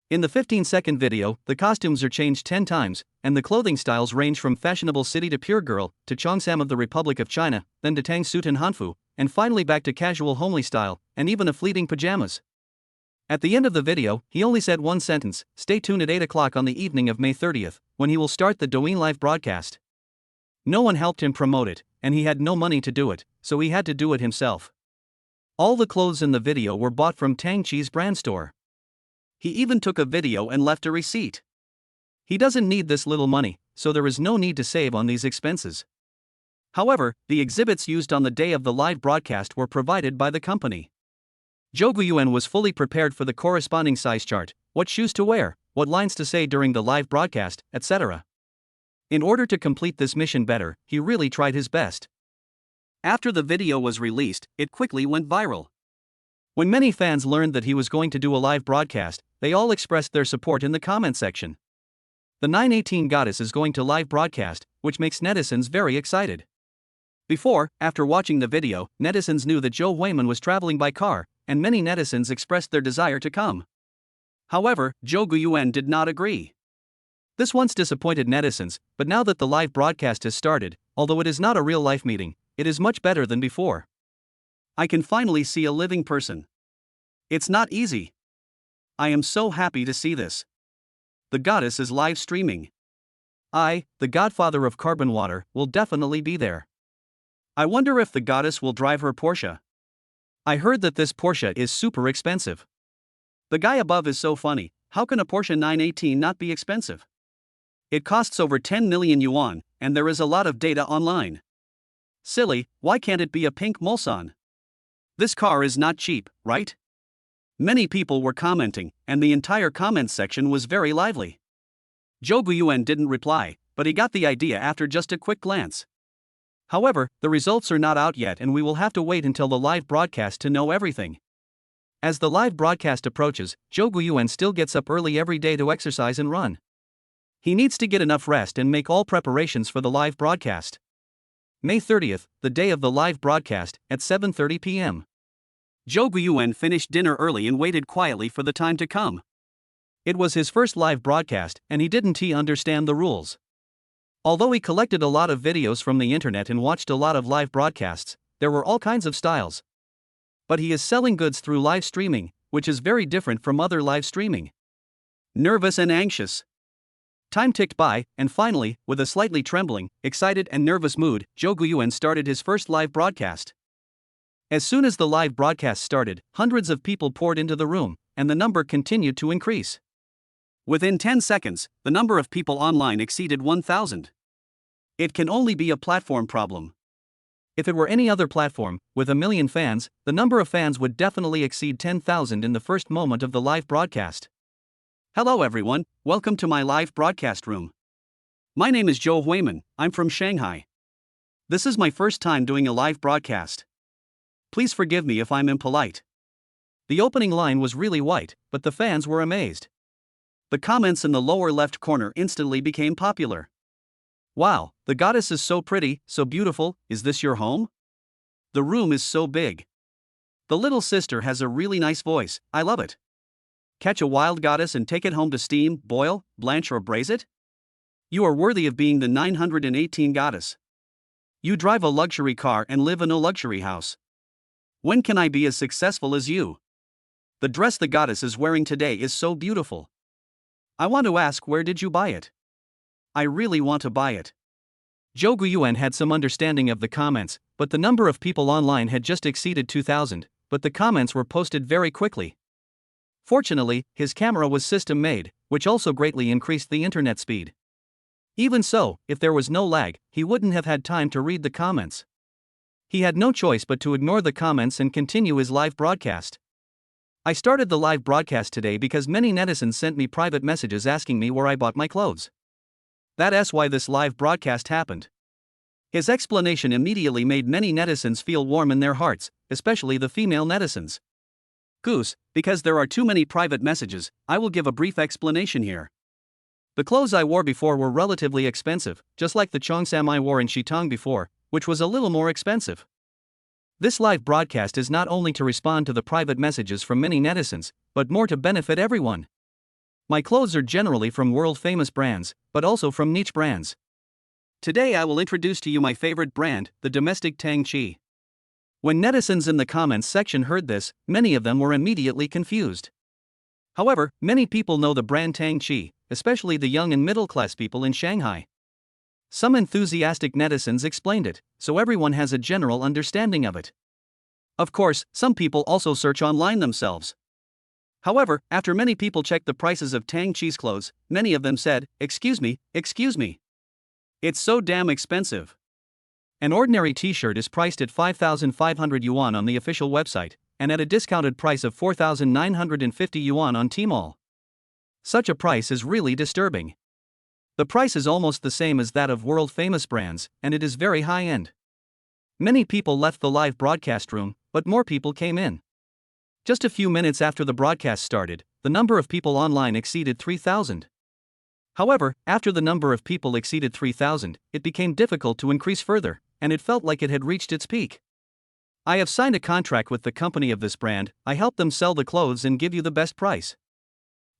In the 15-second video, the costumes are changed 10 times, and the clothing styles range from fashionable city to pure girl, to Cheongsam of the Republic of China, then to Tang suit and Hanfu, and finally back to casual homely style, and even a fleeting pajamas. At the end of the video, he only said one sentence: stay tuned at 8 o'clock on the evening of May 30th, when he will start the Douyin live broadcast. No one helped him promote it, and he had no money to do it, so he had to do it himself. All the clothes in the video were bought from Tang Chi's brand store. He even took a video and left a receipt. He doesn't need this little money, so there is no need to save on these expenses. However, the exhibits used on the day of the live broadcast were provided by the company. Zhou Guiyuan was fully prepared for the corresponding size chart, what shoes to wear, what lines to say during the live broadcast, etc. In order to complete this mission better, he really tried his best. After the video was released, it quickly went viral. When many fans learned that he was going to do a live broadcast, they all expressed their support in the comment section. The 918 goddess is going to live broadcast, which makes netizens very excited. Before, after watching the video, netizens knew that Zhou Huimin was traveling by car, and many netizens expressed their desire to come. However, Zhou Guiyuan did not agree. This once disappointed netizens, but now that the live broadcast has started, although it is not a real-life meeting, it is much better than before. I can finally see a living person. It's not easy. I am so happy to see this. The goddess is live streaming. I, the godfather of carbon water, will definitely be there. I wonder if the goddess will drive her Porsche. I heard that this Porsche is super expensive. The guy above is so funny. How can a Porsche 918 not be expensive? It costs over 10 million yuan, and there is a lot of data online. Silly, why can't it be a pink Mulsanne? This car is not cheap, right? Many people were commenting, and the entire comments section was very lively. Zhou Guiyuan didn't reply, but he got the idea after just a quick glance. However, the results are not out yet and we will have to wait until the live broadcast to know everything. As the live broadcast approaches, Zhou Guiyuan still gets up early every day to exercise and run. He needs to get enough rest and make all preparations for the live broadcast. May 30th, the day of the live broadcast, at 7:30 p.m. Zhou Guiyuan finished dinner early and waited quietly for the time to come. It was his first live broadcast and he didn't understand the rules. Although he collected a lot of videos from the internet and watched a lot of live broadcasts, there were all kinds of styles. But he is selling goods through live streaming, which is very different from other live streaming. Nervous and anxious. Time ticked by, and finally, with a slightly trembling, excited and nervous mood, Jouan started his first live broadcast. As soon as the live broadcast started, hundreds of people poured into the room, and the number continued to increase. Within 10 seconds, the number of people online exceeded 1,000. It can only be a platform problem. If it were any other platform, with a million fans, the number of fans would definitely exceed 10,000 in the first moment of the live broadcast. Hello everyone, welcome to my live broadcast room. My name is Jouan, I'm from Shanghai. This is my first time doing a live broadcast. Please forgive me if I'm impolite. The opening line was really white, but the fans were amazed. The comments in the lower left corner instantly became popular. Wow, the goddess is so pretty, so beautiful, is this your home? The room is so big. The little sister has a really nice voice, I love it. Catch a wild goddess and take it home to steam, boil, blanch or braise it? You are worthy of being the 918 goddess. You drive a luxury car and live in a luxury house. When can I be as successful as you? The dress the goddess is wearing today is so beautiful. I want to ask, where did you buy it? I really want to buy it. Jouan had some understanding of the comments, but the number of people online had just exceeded 2,000, but the comments were posted very quickly. Fortunately, his camera was system-made, which also greatly increased the internet speed. Even so, if there was no lag, he wouldn't have had time to read the comments. He had no choice but to ignore the comments and continue his live broadcast. I started the live broadcast today because many netizens sent me private messages asking me where I bought my clothes. That's why this live broadcast happened. His explanation immediately made many netizens feel warm in their hearts, especially the female netizens. Because there are too many private messages, I will give a brief explanation here. The clothes I wore before were relatively expensive, just like the cheongsam I wore in Shitong before, which was a little more expensive. This live broadcast is not only to respond to the private messages from many netizens, but more to benefit everyone. My clothes are generally from world-famous brands, but also from niche brands. Today I will introduce to you my favorite brand, the domestic Tang Chi. When netizens in the comments section heard this, many of them were immediately confused. However, many people know the brand Tang Chi, especially the young and middle-class people in Shanghai. Some enthusiastic netizens explained it, so everyone has a general understanding of it. Of course, some people also search online themselves. However, after many people checked the prices of Tang Chi's clothes, many of them said, excuse me. It's so damn expensive. An ordinary t-shirt is priced at 5,500 yuan on the official website, and at a discounted price of 4,950 yuan on Tmall. Such a price is really disturbing. The price is almost the same as that of world-famous brands, and it is very high-end. Many people left the live broadcast room, but more people came in. Just a few minutes after the broadcast started, the number of people online exceeded 3,000. However, after the number of people exceeded 3,000, it became difficult to increase further, and it felt like it had reached its peak. I have signed a contract with the company of this brand. I help them sell the clothes and give you the best price.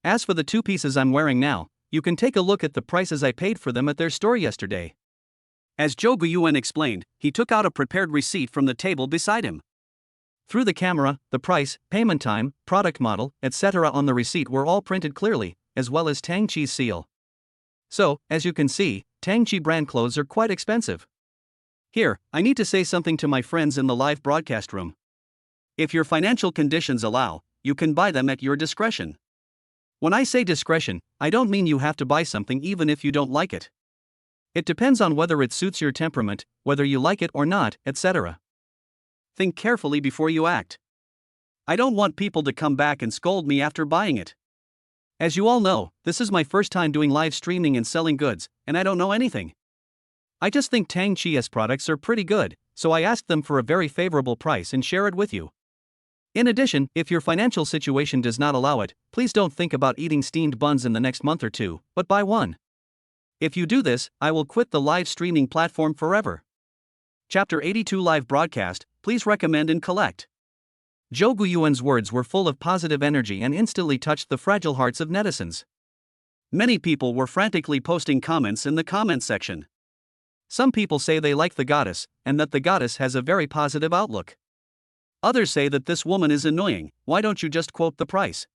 As for the two pieces I'm wearing now, you can take a look at the prices I paid for them at their store yesterday. As Jouan explained, he took out a prepared receipt from the table beside him. Through the camera, the price, payment time, product model, etc. on the receipt were all printed clearly, as well as Tang Chi's seal. So, as you can see, Tang Chi brand clothes are quite expensive. Here, I need to say something to my friends in the live broadcast room. If your financial conditions allow, you can buy them at your discretion. When I say discretion, I don't mean you have to buy something even if you don't like it. It depends on whether it suits your temperament, whether you like it or not, etc. Think carefully before you act. I don't want people to come back and scold me after buying it. As you all know, this is my first time doing live streaming and selling goods, and I don't know anything. I just think Tang Chi's products are pretty good, so I asked them for a very favorable price and share it with you. In addition, if your financial situation does not allow it, please don't think about eating steamed buns in the next month or two, but buy one. If you do this, I will quit the live streaming platform forever. Chapter 82 Live Broadcast, please recommend and collect. Jouan's words were full of positive energy and instantly touched the fragile hearts of netizens. Many people were frantically posting comments in the comment section. Some people say they like the goddess, and that the goddess has a very positive outlook. Others say that this woman is annoying, why don't you just quote the price?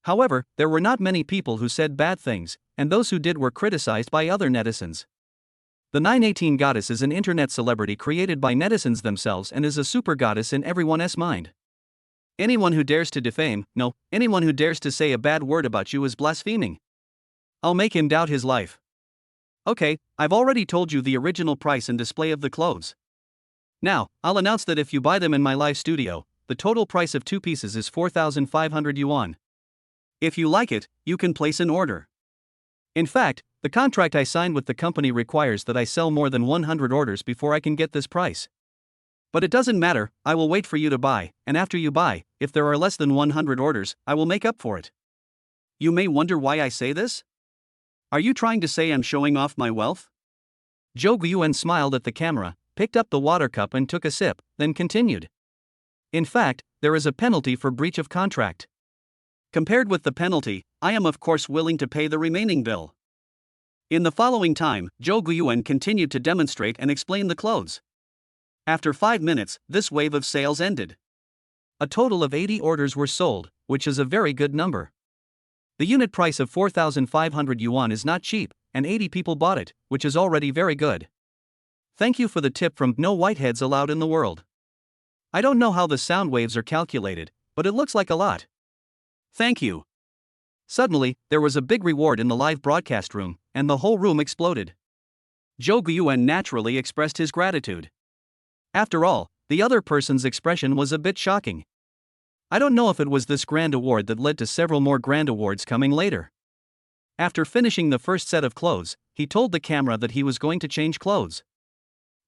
However, there were not many people who said bad things, and those who did were criticized by other netizens. The 918 goddess is an internet celebrity created by netizens themselves and is a super goddess in everyone's mind. Anyone who dares to defame, no, anyone who dares to say a bad word about you is blaspheming. I'll make him doubt his life. Okay, I've already told you the original price and display of the clothes. Now, I'll announce that if you buy them in my live studio, the total price of 2 pieces is 4,500 yuan. If you like it, you can place an order. In fact, the contract I signed with the company requires that I sell more than 100 orders before I can get this price. But it doesn't matter, I will wait for you to buy, and after you buy, if there are less than 100 orders, I will make up for it. You may wonder why I say this? Are you trying to say I'm showing off my wealth? Jouan smiled at the camera, picked up the water cup and took a sip, then continued. In fact, there is a penalty for breach of contract. Compared with the penalty, I am of course willing to pay the remaining bill. In the following time, Jouan continued to demonstrate and explain the clothes. After 5 minutes, this wave of sales ended. A total of 80 orders were sold, which is a very good number. The unit price of 4,500 yuan is not cheap, and 80 people bought it, which is already very good. Thank you for the tip from No Whiteheads Allowed in the World. I don't know how the sound waves are calculated, but it looks like a lot. Thank you. Suddenly, there was a big reward in the live broadcast room, and the whole room exploded. Jouan naturally expressed his gratitude. After all, the other person's expression was a bit shocking. I don't know if it was this grand award that led to several more grand awards coming later. After finishing the first set of clothes, he told the camera that he was going to change clothes.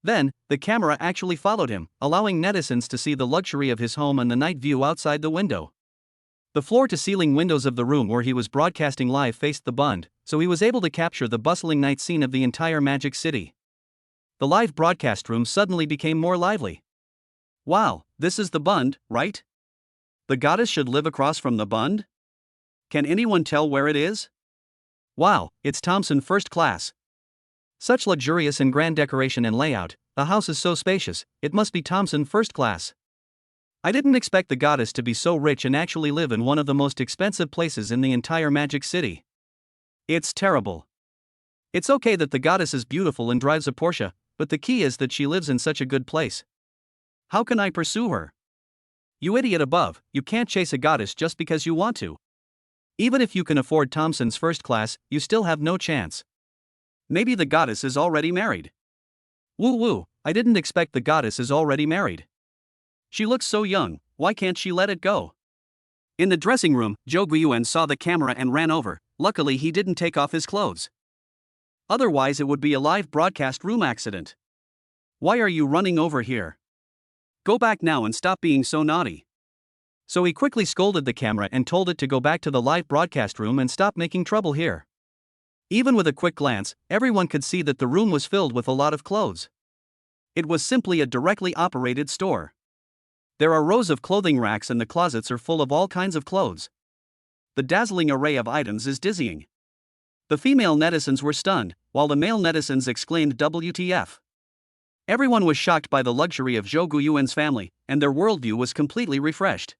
Then, the camera actually followed him, allowing netizens to see the luxury of his home and the night view outside the window. The floor-to-ceiling windows of the room where he was broadcasting live faced the Bund, so he was able to capture the bustling night scene of the entire Magic City. The live broadcast room suddenly became more lively. Wow, this is the Bund, right? The goddess should live across from the Bund? Can anyone tell where it is? Wow, it's Thompson First Class. Such luxurious and grand decoration and layout, the house is so spacious, it must be Thompson First Class. I didn't expect the goddess to be so rich and actually live in one of the most expensive places in the entire Magic City. It's terrible. It's okay that the goddess is beautiful and drives a Porsche, but the key is that she lives in such a good place. How can I pursue her? You idiot above, you can't chase a goddess just because you want to. Even if you can afford Thompson's First Class, you still have no chance. Maybe the goddess is already married. Woo woo, I didn't expect the goddess is already married. She looks so young, why can't she let it go? In the dressing room, Jouan saw the camera and ran over. Luckily he didn't take off his clothes. Otherwise it would be a live broadcast room accident. Why are you running over here? Go back now and stop being so naughty. So he quickly scolded the camera and told it to go back to the live broadcast room and stop making trouble here. Even with a quick glance, everyone could see that the room was filled with a lot of clothes. It was simply a directly operated store. There are rows of clothing racks and the closets are full of all kinds of clothes. The dazzling array of items is dizzying. The female netizens were stunned, while the male netizens exclaimed WTF. Everyone was shocked by the luxury of Jouan's family, and their worldview was completely refreshed.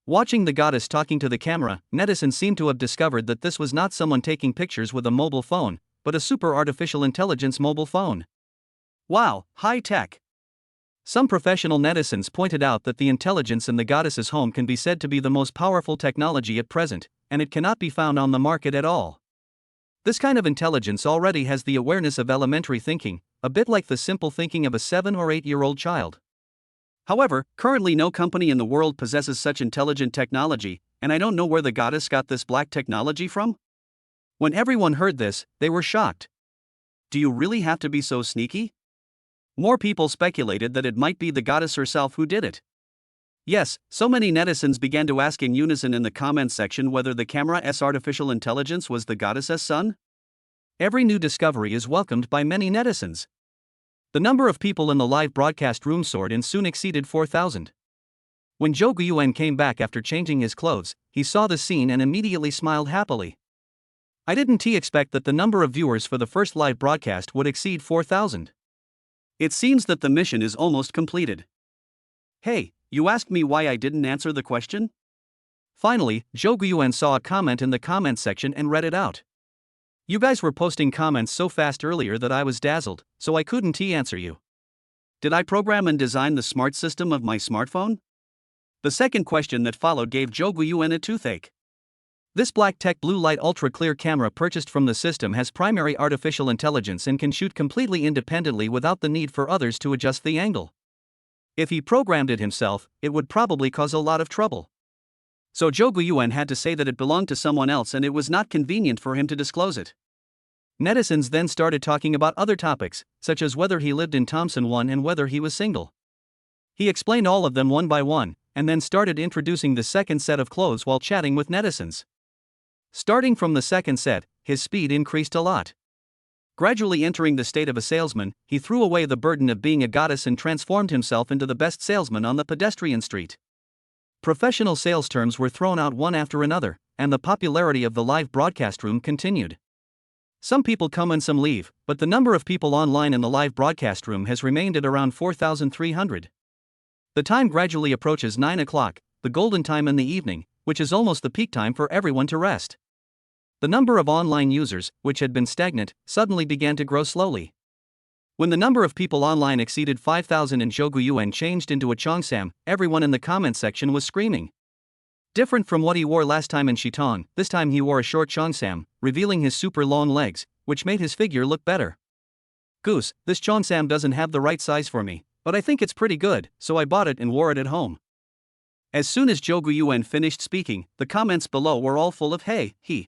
Watching the goddess talking to the camera, netizens seemed to have discovered that this was not someone taking pictures with a mobile phone, but a super artificial intelligence mobile phone. Wow, high tech. Some professional netizens pointed out that the intelligence in the goddess's home can be said to be the most powerful technology at present, and it cannot be found on the market at all. This kind of intelligence already has the awareness of elementary thinking, a bit like the simple thinking of a 7 or 8-year-old child. However, currently no company in the world possesses such intelligent technology, and I don't know where the goddess got this black technology from. When everyone heard this, they were shocked. Do you really have to be so sneaky? More people speculated that it might be the goddess herself who did it. Yes, so many netizens began to ask in unison in the comments section whether the camera's artificial intelligence was the goddess's son. Every new discovery is welcomed by many netizens. The number of people in the live broadcast room soared and soon exceeded 4,000. When Jouan came back after changing his clothes, he saw the scene and immediately smiled happily. I didn't expect that the number of viewers for the first live broadcast would exceed 4,000. It seems that the mission is almost completed. Hey, you asked me why I didn't answer the question? Finally, Jouan saw a comment in the comment section and read it out. You guys were posting comments so fast earlier that I was dazzled, so I couldn't answer you. Did I program and design the smart system of my smartphone? The second question that followed gave Jouan a toothache. This black tech blue light ultra clear camera purchased from the system has primary artificial intelligence and can shoot completely independently without the need for others to adjust the angle. If he programmed it himself, it would probably cause a lot of trouble. So Jouan had to say that it belonged to someone else and it was not convenient for him to disclose it. Netizens then started talking about other topics, such as whether he lived in Thompson 1 and whether he was single. He explained all of them one by one, and then started introducing the second set of clothes while chatting with netizens. Starting from the second set, his speed increased a lot. Gradually entering the state of a salesman, he threw away the burden of being a goddess and transformed himself into the best salesman on the pedestrian street. Professional sales terms were thrown out one after another, and the popularity of the live broadcast room continued. Some people come and some leave, but the number of people online in the live broadcast room has remained at around 4,300. The time gradually approaches 9 o'clock, the golden time in the evening, which is almost the peak time for everyone to rest. The number of online users, which had been stagnant, suddenly began to grow slowly. When the number of people online exceeded 5,000 and Jouan changed into a cheongsam, everyone in the comment section was screaming. Different from what he wore last time in Shitong, this time he wore a short cheongsam, revealing his super long legs, which made his figure look better. Goose, this cheongsam doesn't have the right size for me, but I think it's pretty good, so I bought it and wore it at home. As soon as Jouan finished speaking, the comments below were all full of hey, he.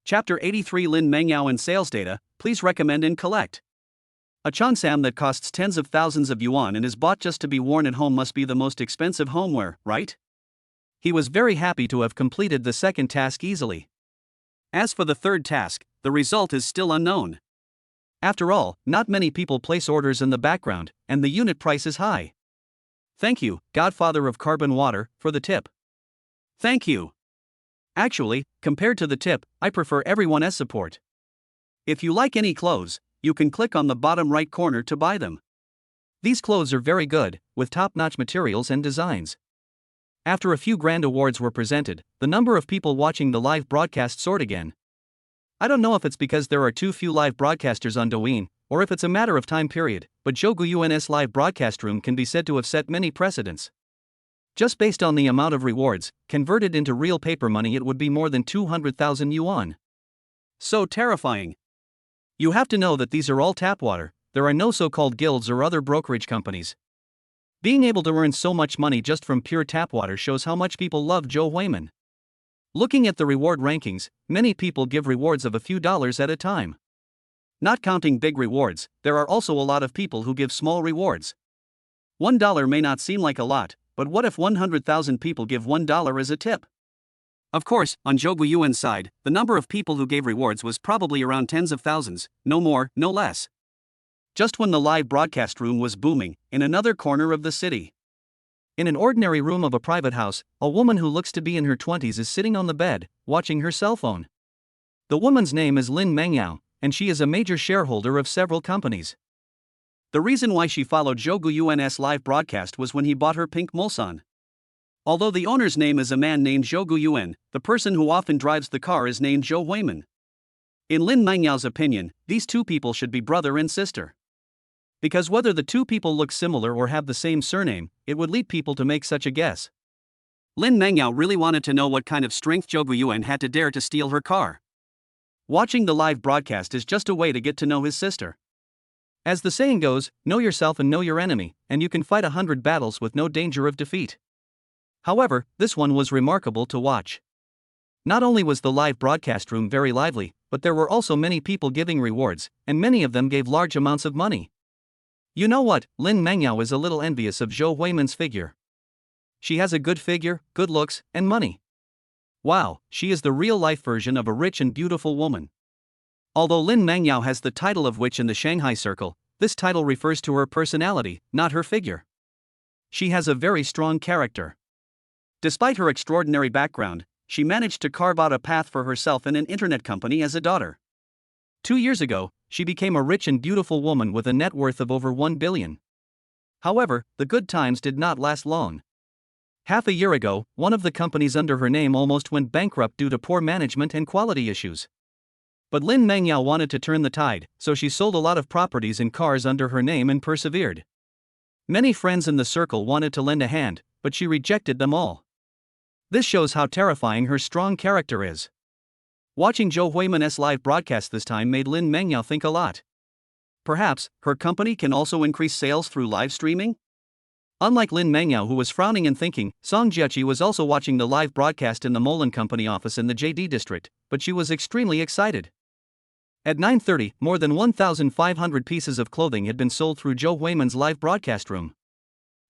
Chapter 83 Lin Mengyao and Sales Data, please recommend and collect. A cheongsam that costs tens of thousands of yuan and is bought just to be worn at home must be the most expensive homeware, right? He was very happy to have completed the second task easily. As for the third task, the result is still unknown. After all, not many people place orders in the background, and the unit price is high. Thank you, Godfather of Carbon Water, for the tip. Thank you. Actually, compared to the tip, I prefer everyone's support. If you like any clothes, you can click on the bottom right corner to buy them. These clothes are very good, with top-notch materials and designs. After a few grand awards were presented, the number of people watching the live broadcast soared again. I don't know if it's because there are too few live broadcasters on Douyin, or if it's a matter of time period, but Jouan's live broadcast room can be said to have set many precedents. Just based on the amount of rewards, converted into real paper money it would be more than 200,000 yuan. So terrifying. You have to know that these are all tap water, there are no so-called guilds or other brokerage companies. Being able to earn so much money just from pure tap water shows how much people love Jouan. Looking at the reward rankings, many people give rewards of a few dollars at a time. Not counting big rewards, there are also a lot of people who give small rewards. $1 may not seem like a lot, but what if 100,000 people give $1 as a tip? Of course, on Jouan's side, the number of people who gave rewards was probably around tens of thousands, no more, no less. Just when the live broadcast room was booming, in another corner of the city. In an ordinary room of a private house, a woman who looks to be in her 20s is sitting on the bed, watching her cell phone. The woman's name is Lin Mengyao, and she is a major shareholder of several companies. The reason why she followed Jouan's live broadcast was when he bought her pink Mulsanne. Although the owner's name is a man named Jouan, the person who often drives the car is named Jouan. In Lin Mengyao's opinion, these two people should be brother and sister. Because whether the two people look similar or have the same surname, it would lead people to make such a guess. Lin Mengyao really wanted to know what kind of strength Jouan had to dare to steal her car. Watching the live broadcast is just a way to get to know his sister. As the saying goes, know yourself and know your enemy, and you can fight 100 battles with no danger of defeat. However, this one was remarkable to watch. Not only was the live broadcast room very lively, but there were also many people giving rewards, and many of them gave large amounts of money. You know what, Lin Mengyao is a little envious of Jouan's figure. She has a good figure, good looks, and money. Wow, she is the real-life version of a rich and beautiful woman. Although Lin Mengyao has the title of witch in the Shanghai circle, this title refers to her personality, not her figure. She has a very strong character. Despite her extraordinary background, she managed to carve out a path for herself in an internet company as a daughter. 2 years ago, she became a rich and beautiful woman with a net worth of over 1 billion. However, the good times did not last long. Half a year ago, one of the companies under her name almost went bankrupt due to poor management and quality issues. But Lin Mengyao wanted to turn the tide, so she sold a lot of properties and cars under her name and persevered. Many friends in the circle wanted to lend a hand, but she rejected them all. This shows how terrifying her strong character is. Watching Zhou Huiman's live broadcast this time made Lin Mengyao think a lot. Perhaps, her company can also increase sales through live streaming? Unlike Lin Mengyao, who was frowning and thinking, Song Jiechi was also watching the live broadcast in the Molan Company office in the JD district, but she was extremely excited. At 9:30, more than 1,500 pieces of clothing had been sold through Zhou Huiman's live broadcast room.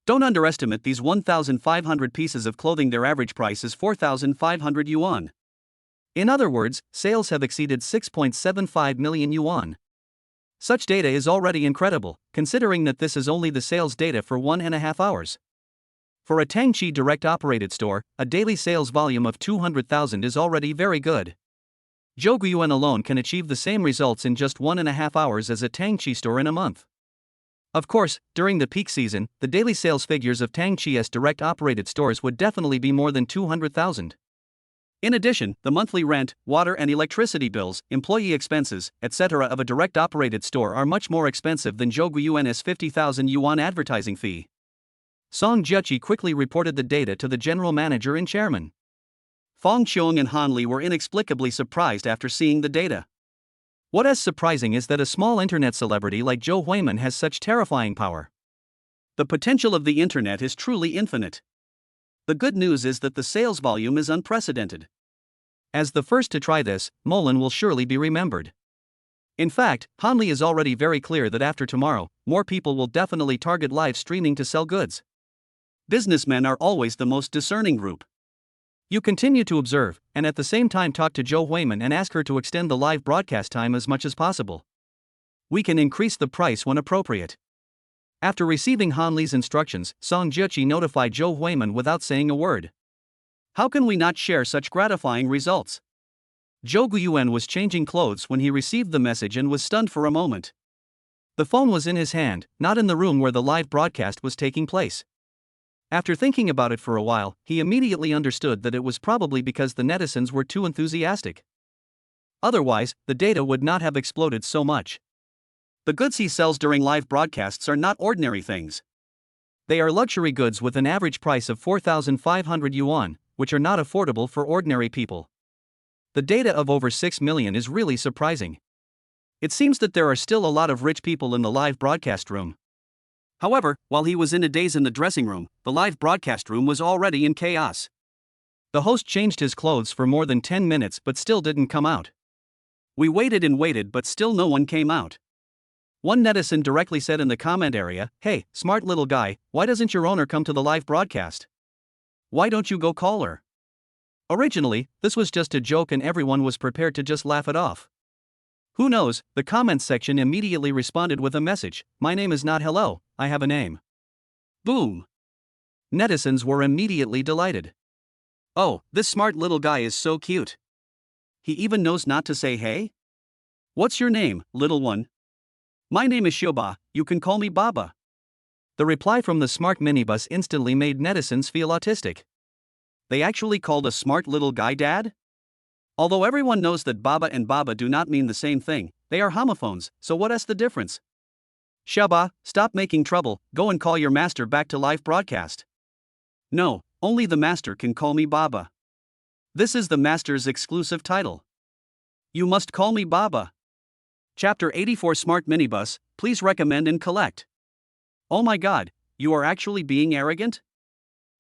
Don't underestimate these 1,500 pieces of clothing. Their average price is 4,500 yuan. In other words, sales have exceeded 6.75 million yuan. Such data is already incredible, considering that this is only the sales data for 1.5 hours. For a Tangchi direct-operated store, a daily sales volume of 200,000 is already very good. Zhou Guiyuan alone can achieve the same results in just 1.5 hours as a Tangchi store in a month. Of course, during the peak season, the daily sales figures of Tangchi's direct-operated stores would definitely be more than 200,000. In addition, the monthly rent, water and electricity bills, employee expenses, etc. of a direct-operated store are much more expensive than Zhou Guiyuan's 50,000 yuan advertising fee. Song Jiechi quickly reported the data to the general manager and chairman. Fong Qiong and Han Li were inexplicably surprised after seeing the data. What is surprising is that a small internet celebrity like Zhou Huiman has such terrifying power. The potential of the internet is truly infinite. The good news is that the sales volume is unprecedented. As the first to try this, Molan will surely be remembered. In fact, Han Li is already very clear that after tomorrow, more people will definitely target live streaming to sell goods. Businessmen are always the most discerning group. You continue to observe, and at the same time talk to Zhou Huiman and ask her to extend the live broadcast time as much as possible. We can increase the price when appropriate. After receiving Han Li's instructions, Song Jiechi notified Zhou Huiman without saying a word. How can we not share such gratifying results? Zhou Guiyuan was changing clothes when he received the message and was stunned for a moment. The phone was in his hand, not in the room where the live broadcast was taking place. After thinking about it for a while, he immediately understood that it was probably because the netizens were too enthusiastic. Otherwise, the data would not have exploded so much. The goods he sells during live broadcasts are not ordinary things. They are luxury goods with an average price of 4,500 yuan, which are not affordable for ordinary people. The data of over 6 million is really surprising. It seems that there are still a lot of rich people in the live broadcast room. However, while he was in a daze in the dressing room, the live broadcast room was already in chaos. The host changed his clothes for more than 10 minutes but still didn't come out. We waited and waited but still no one came out. One netizen directly said in the comment area, "Hey, smart little guy, why doesn't your owner come to the live broadcast? Why don't you go call her?" Originally, this was just a joke and everyone was prepared to just laugh it off. Who knows, the comments section immediately responded with a message, "My name is not hello, I have a name." Boom! Netizens were immediately delighted. Oh, this smart little guy is so cute. He even knows not to say hey? What's your name, little one? My name is Shoba, you can call me Baba. The reply from the smart minibus instantly made netizens feel autistic. They actually called a smart little guy dad? Although everyone knows that Baba and Baba do not mean the same thing, they are homophones, so what is the difference? Shoba, stop making trouble, go and call your master back to live broadcast. No, only the master can call me Baba. This is the master's exclusive title. You must call me Baba. Chapter 84 Smart Minibus, please recommend and collect. Oh my god, you are actually being arrogant?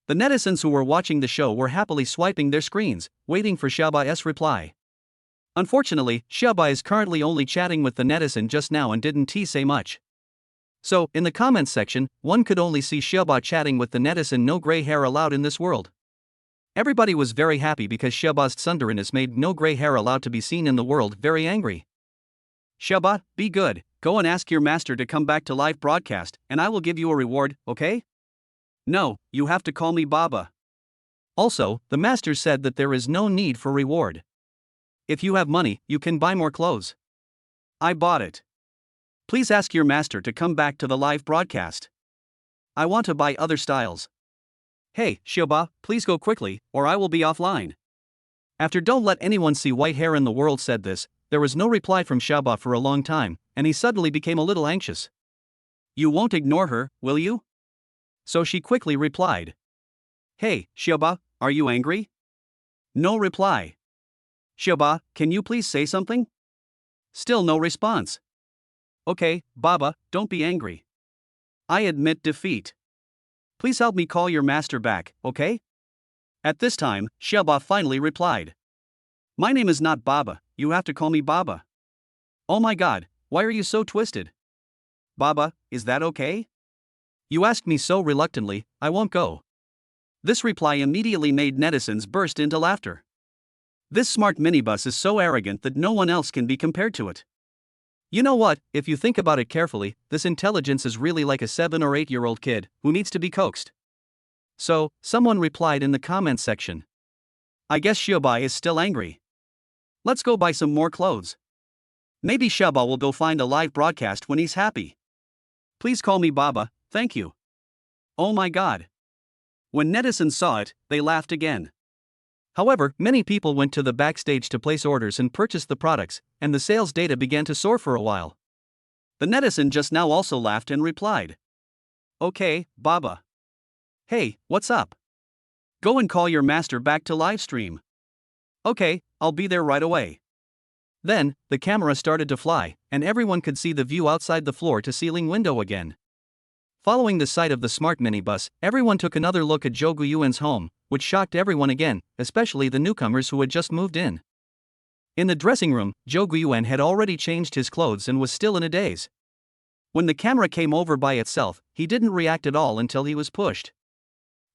The netizens who were watching the show were happily swiping their screens, waiting for Xiaoba's reply. Unfortunately, Xiaoba is currently only chatting with the netizen just now and didn't say much. So, in the comments section, one could only see Xiaoba chatting with the netizen "No gray hair allowed in this world." Everybody was very happy because Xiaoba's tsunderiness made no gray hair allowed to be seen in the world very angry. Xiaoba, be good, go and ask your master to come back to live broadcast, and I will give you a reward, okay? No, you have to call me Baba. Also, the master said that there is no need for reward. If you have money, you can buy more clothes. I bought it. Please ask your master to come back to the live broadcast. I want to buy other styles. Hey, Xiaoba, please go quickly, or I will be offline. After "Don't let anyone see white hair in the world" said this, there was no reply from Xiaoba for a long time, and he suddenly became a little anxious. You won't ignore her, will you? So she quickly replied. Hey, Xiaoba, are you angry? No reply. Xiaoba, can you please say something? Still no response. Okay, Baba, don't be angry. I admit defeat. Please help me call your master back, okay? At this time, Xiaoba finally replied. My name is not Baba, you have to call me Baba. Oh my god, why are you so twisted? Baba, is that okay? You asked me so reluctantly, I won't go. This reply immediately made netizens burst into laughter. This smart minibus is so arrogant that no one else can be compared to it. You know what, if you think about it carefully, this intelligence is really like a 7 or 8-year-old kid who needs to be coaxed. So, someone replied in the comments section. I guess Xiaoba is still angry. Let's go buy some more clothes. Maybe Xiaoba will go find a live broadcast when he's happy. Please call me Baba, thank you. Oh my god. When netizens saw it, they laughed again. However, many people went to the backstage to place orders and purchase the products, and the sales data began to soar for a while. The netizen just now also laughed and replied. Okay, Baba. Hey, what's up? Go and call your master back to live stream. Okay, I'll be there right away. Then, the camera started to fly, and everyone could see the view outside the floor-to-ceiling window again. Following the sight of the smart minibus, everyone took another look at Zhou Guiyuan's home, which shocked everyone again, especially the newcomers who had just moved in. In the dressing room, Zhou Guiyuan had already changed his clothes and was still in a daze. When the camera came over by itself, he didn't react at all until he was pushed.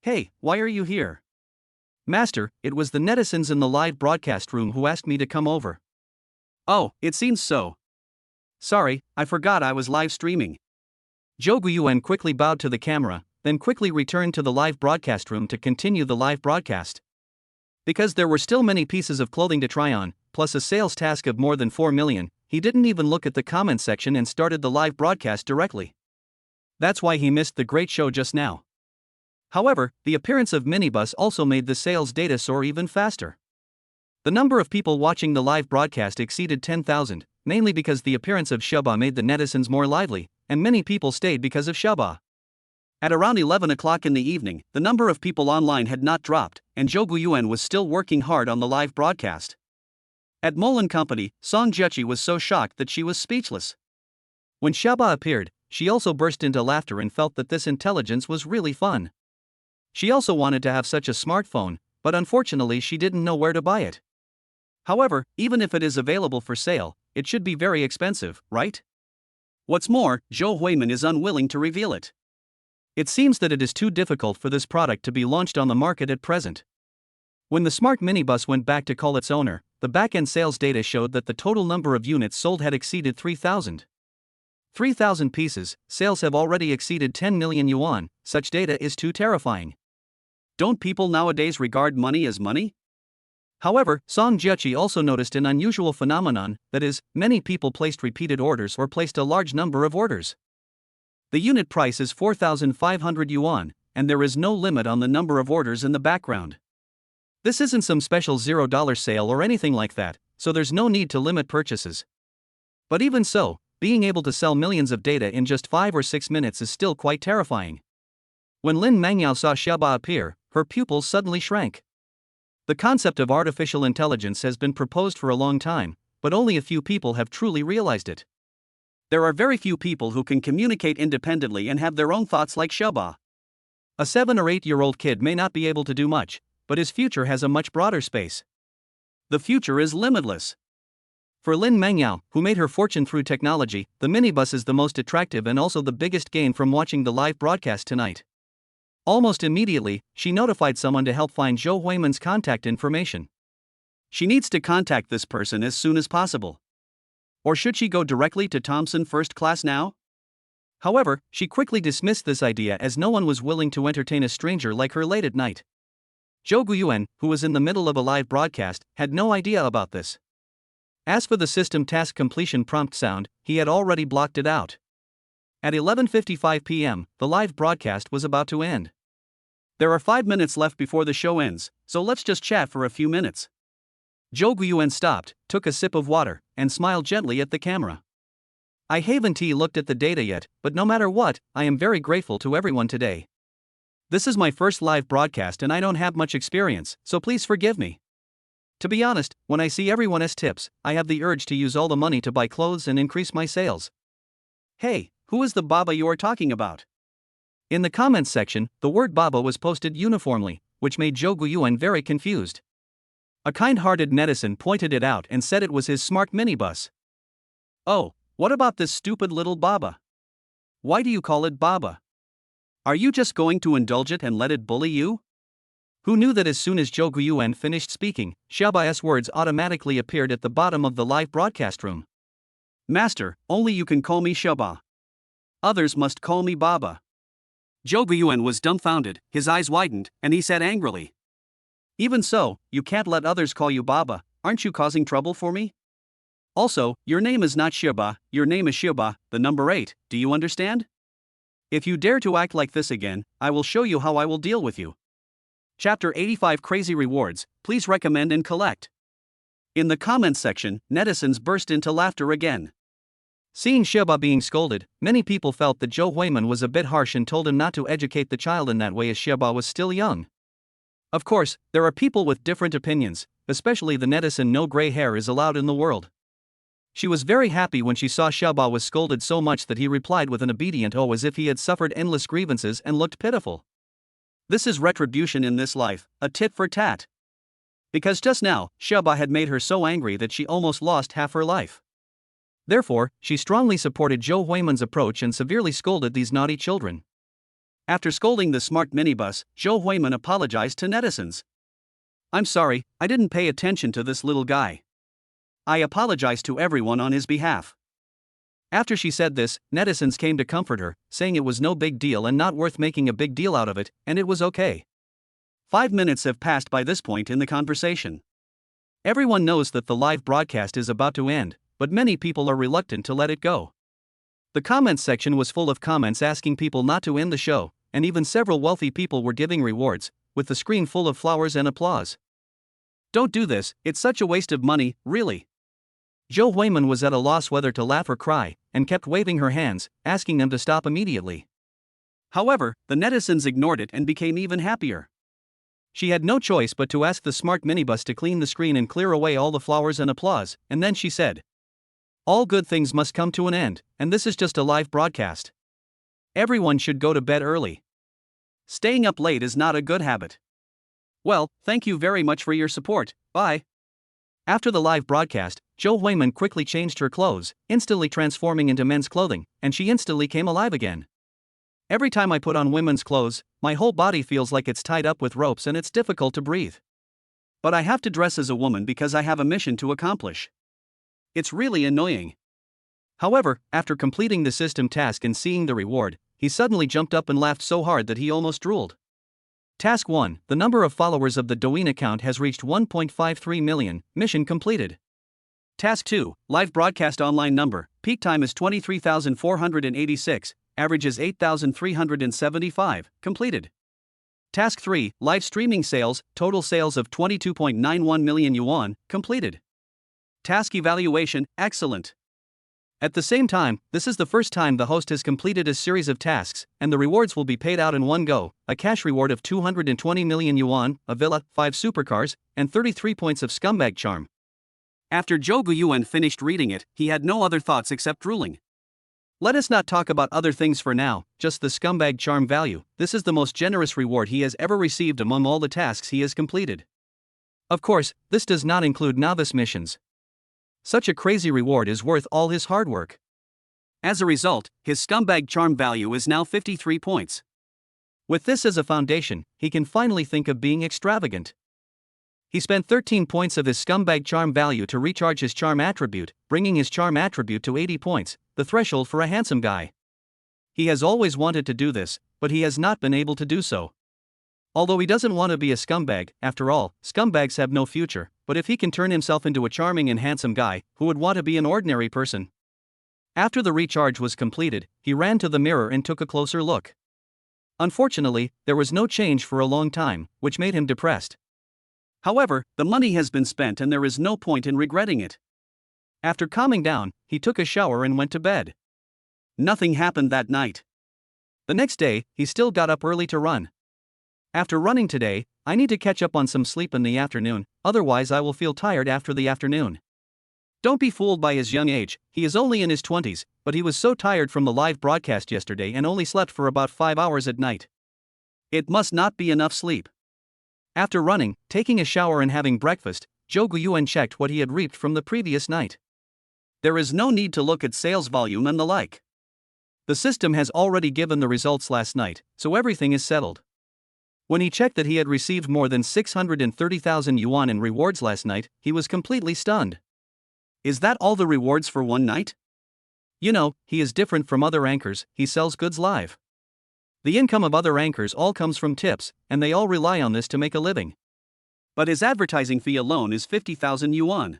Hey, why are you here? Master, it was the netizens in the live broadcast room who asked me to come over. Oh, it seems so. Sorry, I forgot I was live streaming. Zhou Guiyuan quickly bowed to the camera, then quickly returned to the live broadcast room to continue the live broadcast. Because there were still many pieces of clothing to try on, plus a sales task of more than 4 million, he didn't even look at the comments section and started the live broadcast directly. That's why he missed the great show just now. However, the appearance of minibus also made the sales data soar even faster. The number of people watching the live broadcast exceeded 10,000, mainly because the appearance of Xiaoba made the netizens more lively, and many people stayed because of Xiaoba. At around 11 o'clock in the evening, the number of people online had not dropped, and Zhou Guiyuan was still working hard on the live broadcast. At Molan Company, Song Jiechi was so shocked that she was speechless. When Xiaoba appeared, she also burst into laughter and felt that this intelligence was really fun. She also wanted to have such a smartphone, but unfortunately she didn't know where to buy it. However, even if it is available for sale, it should be very expensive, right? What's more, Zhou Huimin is unwilling to reveal it. It seems that it is too difficult for this product to be launched on the market at present. When the smart minibus went back to call its owner, the back-end sales data showed that the total number of units sold had exceeded 3,000. 3,000 pieces, sales have already exceeded 10 million yuan, such data is too terrifying. Don't people nowadays regard money as money? However, Song Jiechi also noticed an unusual phenomenon, that is, many people placed repeated orders or placed a large number of orders. The unit price is 4,500 yuan, and there is no limit on the number of orders in the background. This isn't some special $0 sale or anything like that, so there's no need to limit purchases. But even so, being able to sell millions of data in just 5 or 6 minutes is still quite terrifying. When Lin Mangyao saw Xiaoba appear, her pupils suddenly shrank. The concept of artificial intelligence has been proposed for a long time, but only a few people have truly realized it. There are very few people who can communicate independently and have their own thoughts like Xiaoba. A 7 or 8-year-old kid may not be able to do much, but his future has a much broader space. The future is limitless. For Lin Mangyao, who made her fortune through technology, the minibus is the most attractive and also the biggest gain from watching the live broadcast tonight. Almost immediately, she notified someone to help find Zhou Huimin's contact information. She needs to contact this person as soon as possible. Or should she go directly to Thompson First Class now? However, she quickly dismissed this idea as no one was willing to entertain a stranger like her late at night. Zhou Guiyuan, who was in the middle of a live broadcast, had no idea about this. As for the system task completion prompt sound, he had already blocked it out. At 11:55 p.m., the live broadcast was about to end. There are 5 minutes left before the show ends, so let's just chat for a few minutes. Jouan stopped, took a sip of water, and smiled gently at the camera. I haven't looked at the data yet, but no matter what, I am very grateful to everyone today. This is my first live broadcast and I don't have much experience, so please forgive me. To be honest, when I see everyone's tips, I have the urge to use all the money to buy clothes and increase my sales. Hey, who is the Baba you are talking about? In the comments section, the word Baba was posted uniformly, which made Jouan very confused. A kind-hearted netizen pointed it out and said it was his smart minibus. Oh, what about this stupid little Baba? Why do you call it Baba? Are you just going to indulge it and let it bully you? Who knew that as soon as Jouan finished speaking, Xiaoba's words automatically appeared at the bottom of the live broadcast room. Master, only you can call me Xiaoba. Others must call me Baba. Jouan was dumbfounded, his eyes widened, and he said angrily. Even so, you can't let others call you Baba, aren't you causing trouble for me? Also, your name is not Xiaoba, your name is Xiaoba, the number 8, do you understand? If you dare to act like this again, I will show you how I will deal with you. Chapter 85 Crazy Rewards, please recommend and collect. In the comments section, netizens burst into laughter again. Seeing Xiaoba being scolded, many people felt that Jouan was a bit harsh and told him not to educate the child in that way as Xiaoba was still young. Of course, there are people with different opinions, especially the netizen no gray hair is allowed in the world. She was very happy when she saw Xiaoba was scolded so much that he replied with an obedient "oh" as if he had suffered endless grievances and looked pitiful. This is retribution in this life, a tit for tat. Because just now, Xiaoba had made her so angry that she almost lost half her life. Therefore, she strongly supported Jouan's approach and severely scolded these naughty children. After scolding the smart minibus, Jouan apologized to netizens. I'm sorry, I didn't pay attention to this little guy. I apologize to everyone on his behalf. After she said this, netizens came to comfort her, saying it was no big deal and not worth making a big deal out of it, and it was okay. 5 minutes have passed by this point in the conversation. Everyone knows that the live broadcast is about to end, but many people are reluctant to let it go. The comments section was full of comments asking people not to end the show, and even several wealthy people were giving rewards, with the screen full of flowers and applause. Don't do this, it's such a waste of money, really. Jouan was at a loss whether to laugh or cry, and kept waving her hands, asking them to stop immediately. However, the netizens ignored it and became even happier. She had no choice but to ask the smart minibus to clean the screen and clear away all the flowers and applause, and then she said, all good things must come to an end, and this is just a live broadcast. Everyone should go to bed early. Staying up late is not a good habit. Well, thank you very much for your support, bye. After the live broadcast, Jouan quickly changed her clothes, instantly transforming into men's clothing, and she instantly came alive again. Every time I put on women's clothes, my whole body feels like it's tied up with ropes and it's difficult to breathe. But I have to dress as a woman because I have a mission to accomplish. It's really annoying. However, after completing the system task and seeing the reward, he suddenly jumped up and laughed so hard that he almost drooled. Task 1, the number of followers of the Douyin account has reached 1.53 million, mission completed. Task 2, live broadcast online number, peak time is 23,486, average is 8,375, completed. Task 3, live streaming sales, total sales of 22.91 million yuan, completed. Task evaluation, excellent. At the same time, this is the first time the host has completed a series of tasks, and the rewards will be paid out in one go, a cash reward of 220 million yuan, a villa, 5 supercars, and 33 points of scumbag charm. After Jouan finished reading it, he had no other thoughts except drooling. Let us not talk about other things for now, just the scumbag charm value. This is the most generous reward he has ever received among all the tasks he has completed. Of course, this does not include novice missions. Such a crazy reward is worth all his hard work. As a result, his scumbag charm value is now 53 points. With this as a foundation, he can finally think of being extravagant. He spent 13 points of his scumbag charm value to recharge his charm attribute, bringing his charm attribute to 80 points, the threshold for a handsome guy. He has always wanted to do this, but he has not been able to do so. Although he doesn't want to be a scumbag, after all, scumbags have no future, but if he can turn himself into a charming and handsome guy, who would want to be an ordinary person? After the recharge was completed, he ran to the mirror and took a closer look. Unfortunately, there was no change for a long time, which made him depressed. However, the money has been spent and there is no point in regretting it. After calming down, he took a shower and went to bed. Nothing happened that night. The next day, he still got up early to run. After running today, I need to catch up on some sleep in the afternoon, otherwise I will feel tired after the afternoon. Don't be fooled by his young age, he is only in his 20s, but he was so tired from the live broadcast yesterday and only slept for about 5 hours at night. It must not be enough sleep. After running, taking a shower and having breakfast, Jouan checked what he had reaped from the previous night. There is no need to look at sales volume and the like. The system has already given the results last night, so everything is settled. When he checked that he had received more than 630,000 yuan in rewards last night, he was completely stunned. Is that all the rewards for one night? You know, he is different from other anchors, he sells goods live. The income of other anchors all comes from tips, and they all rely on this to make a living. But his advertising fee alone is 50,000 yuan.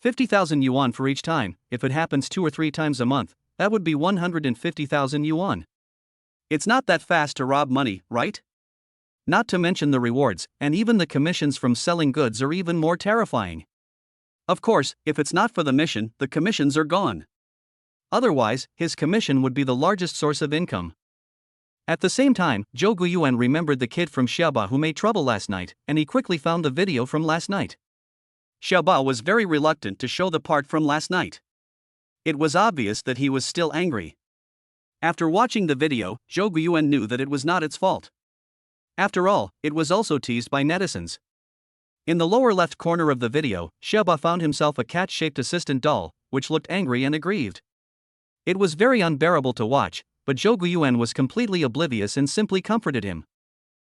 50,000 yuan for each time. If it happens 2 or 3 times a month, that would be 150,000 yuan. It's not that fast to rob money, right? Not to mention the rewards, and even the commissions from selling goods are even more terrifying. Of course, if it's not for the mission, the commissions are gone. Otherwise, his commission would be the largest source of income. At the same time, Jouan remembered the kid from Xiaoba who made trouble last night, and he quickly found the video from last night. Xiaoba was very reluctant to show the part from last night. It was obvious that he was still angry. After watching the video, Jouan knew that it was not its fault. After all, it was also teased by netizens. In the lower left corner of the video, Xiaoba found himself a cat-shaped assistant doll, which looked angry and aggrieved. It was very unbearable to watch, but Jouan was completely oblivious and simply comforted him.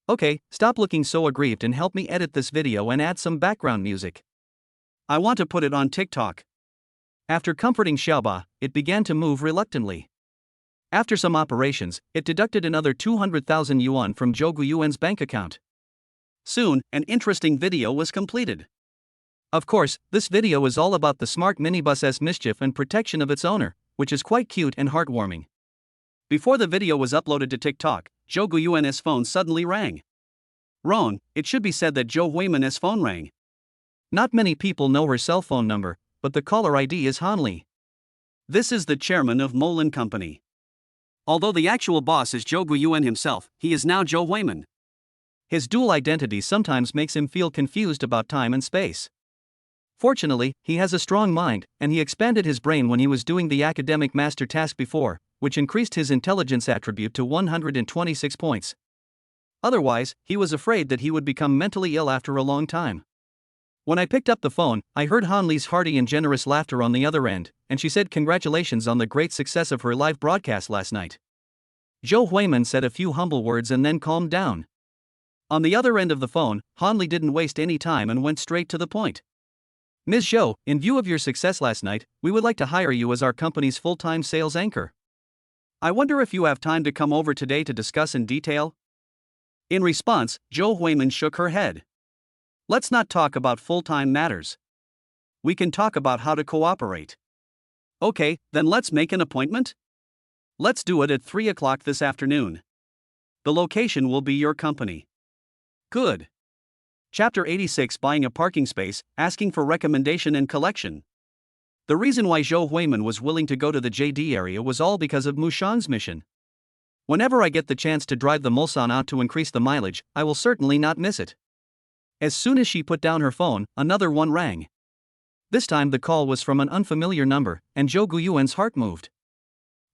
Okay, stop looking so aggrieved and help me edit this video and add some background music. I want to put it on TikTok. After comforting Xiaoba, it began to move reluctantly. After some operations, it deducted another 200,000 yuan from Jouan's bank account. Soon, an interesting video was completed. Of course, this video is all about the smart minibus's mischief and protection of its owner, which is quite cute and heartwarming. Before the video was uploaded to TikTok, Jouan's phone suddenly rang. It should be said that Jouan's phone rang. Not many people know her cell phone number, but the caller ID is Hanli. This is the chairman of Molin Company. Although the actual boss is Jouan himself, he is now Jouan. His dual identity sometimes makes him feel confused about time and space. Fortunately, he has a strong mind, and he expanded his brain when he was doing the academic master task before, which increased his intelligence attribute to 126 points. Otherwise, he was afraid that he would become mentally ill after a long time. When I picked up the phone, I heard Hanli's hearty and generous laughter on the other end, and she said congratulations on the great success of her live broadcast last night. Jouan said a few humble words and then calmed down. On the other end of the phone, Hanli didn't waste any time and went straight to the point. Ms. Zhou, in view of your success last night, we would like to hire you as our company's full-time sales anchor. I wonder if you have time to come over today to discuss in detail? In response, Jouan shook her head. Let's not talk about full-time matters. We can talk about how to cooperate. Okay, then let's make an appointment? Let's do it at 3 o'clock this afternoon. The location will be your company. Good. Chapter 86: Buying a parking space, asking for recommendation and collection. The reason why Jouan was willing to go to the JD area was all because of Mushan's mission. Whenever I get the chance to drive the Mulsan out to increase the mileage, I will certainly not miss it. As soon as she put down her phone, another one rang. This time the call was from an unfamiliar number, and Jouan's heart moved.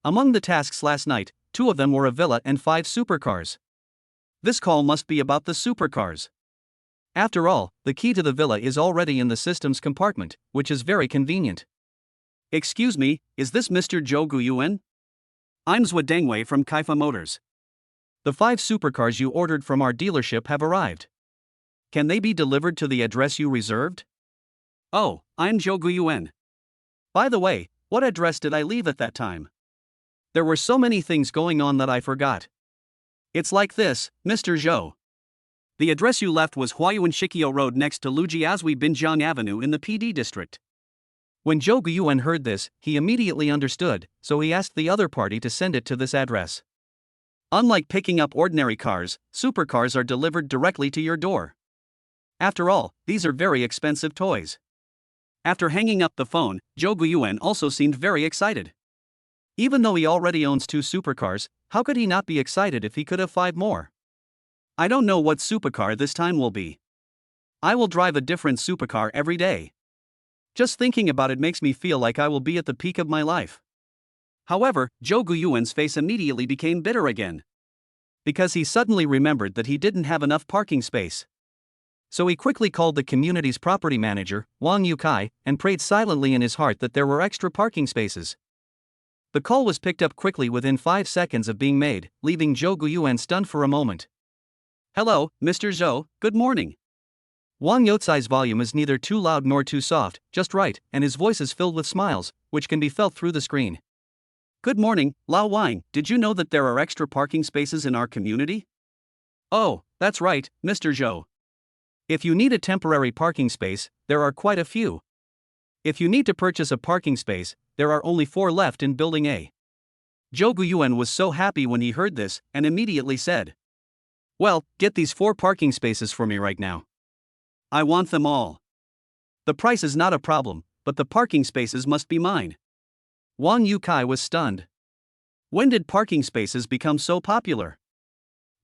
Among the tasks last night, 2 of them were a villa and 5 supercars. This call must be about the supercars. After all, the key to the villa is already in the system's compartment, which is very convenient. Excuse me, is this Mr. Jouan? I'm Zhua Dengwei from Kaifa Motors. The 5 supercars you ordered from our dealership have arrived. Can they be delivered to the address you reserved? Oh, I'm Jouan. By the way, what address did I leave at that time? There were so many things going on that I forgot. It's like this, Mr. Zhou. The address you left was Huayuan Shikio Road next to Lujiazui Binjiang Avenue in the PD district. When Jouan heard this, he immediately understood, so he asked the other party to send it to this address. Unlike picking up ordinary cars, supercars are delivered directly to your door. After all, these are very expensive toys. After hanging up the phone, Zhou Guiyuan also seemed very excited. Even though he already owns 2 supercars, how could he not be excited if he could have 5 more? I don't know what supercar this time will be. I will drive a different supercar every day. Just thinking about it makes me feel like I will be at the peak of my life. However, Zhou Guiyuan's face immediately became bitter again. Because he suddenly remembered that he didn't have enough parking space. So he quickly called the community's property manager, Wang Yukai, and prayed silently in his heart that there were extra parking spaces. The call was picked up quickly within 5 seconds of being made, leaving Zhou Guiyuan stunned for a moment. Hello, Mr. Zhou, good morning. Wang Youcai's volume is neither too loud nor too soft, just right, and his voice is filled with smiles, which can be felt through the screen. Good morning, Lao Wang, did you know that there are extra parking spaces in our community? Oh, that's right, Mr. Zhou. If you need a temporary parking space, there are quite a few. If you need to purchase a parking space, there are only 4 left in Building A. Zhou Guiyuan was so happy when he heard this, and immediately said, well, get these 4 parking spaces for me right now. I want them all. The price is not a problem, but the parking spaces must be mine. Wang Yukai was stunned. When did parking spaces become so popular?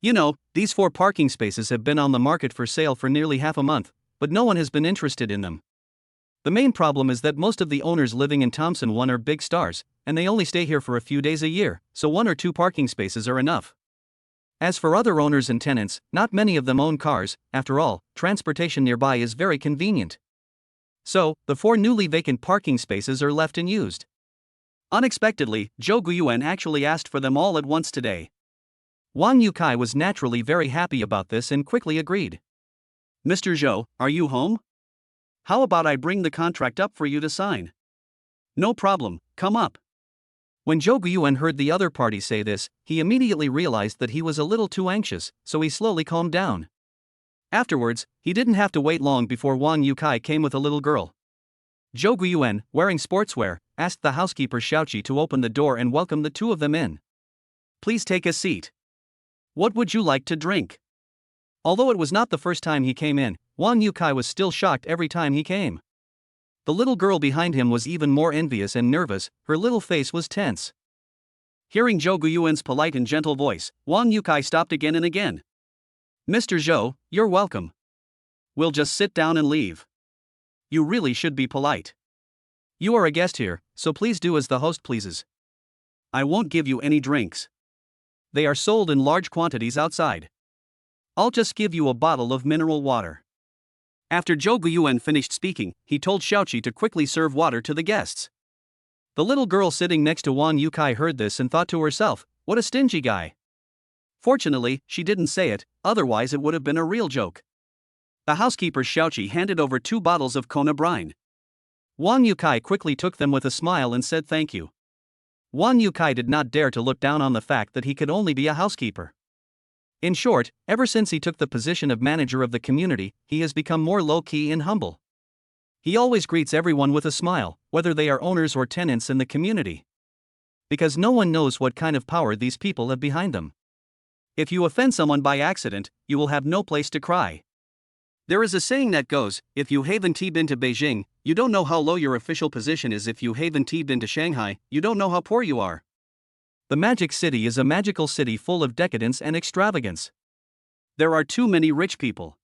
You know, these 4 parking spaces have been on the market for sale for nearly half a month, but no one has been interested in them. The main problem is that most of the owners living in Thompson 1 are big stars, and they only stay here for a few days a year, so 1 or 2 parking spaces are enough. As for other owners and tenants, not many of them own cars. After all, transportation nearby is very convenient. So, the 4 newly vacant parking spaces are left unused. Unexpectedly, Zhou Guiyuan actually asked for them all at once today. Wang Yukai was naturally very happy about this and quickly agreed. Mr. Zhou, are you home? How about I bring the contract up for you to sign? No problem, come up. When Zhou Guiyuan heard the other party say this, he immediately realized that he was a little too anxious, so he slowly calmed down. Afterwards, he didn't have to wait long before Wang Yukai came with a little girl. Zhou Guiyuan, wearing sportswear, asked the housekeeper Xiaoqi to open the door and welcome the 2 of them in. Please take a seat. What would you like to drink? Although it was not the first time he came in, Wang Yukai was still shocked every time he came. The little girl behind him was even more envious and nervous, her little face was tense. Hearing Zhou Guiyuan's polite and gentle voice, Wang Yukai stopped again and again. Mr. Zhou, you're welcome. We'll just sit down and leave. You really should be polite. You are a guest here, so please do as the host pleases. I won't give you any drinks. They are sold in large quantities outside. I'll just give you a bottle of mineral water. After Zhou Guiyuan finished speaking, he told Xiaoqi to quickly serve water to the guests. The little girl sitting next to Wang Yukai heard this and thought to herself, what a stingy guy. Fortunately, she didn't say it, otherwise it would have been a real joke. The housekeeper Xiaoqi handed over 2 bottles of Kona brine. Wang Yukai quickly took them with a smile and said thank you. Wang Yukai did not dare to look down on the fact that he could only be a housekeeper. In short, ever since he took the position of manager of the community, he has become more low-key and humble. He always greets everyone with a smile, whether they are owners or tenants in the community. Because no one knows what kind of power these people have behind them. If you offend someone by accident, you will have no place to cry. There is a saying that goes, if you haven't been to Beijing, you don't know how low your official position is. If you haven't been to Shanghai, you don't know how poor you are. The Magic City is a magical city full of decadence and extravagance. There are too many rich people.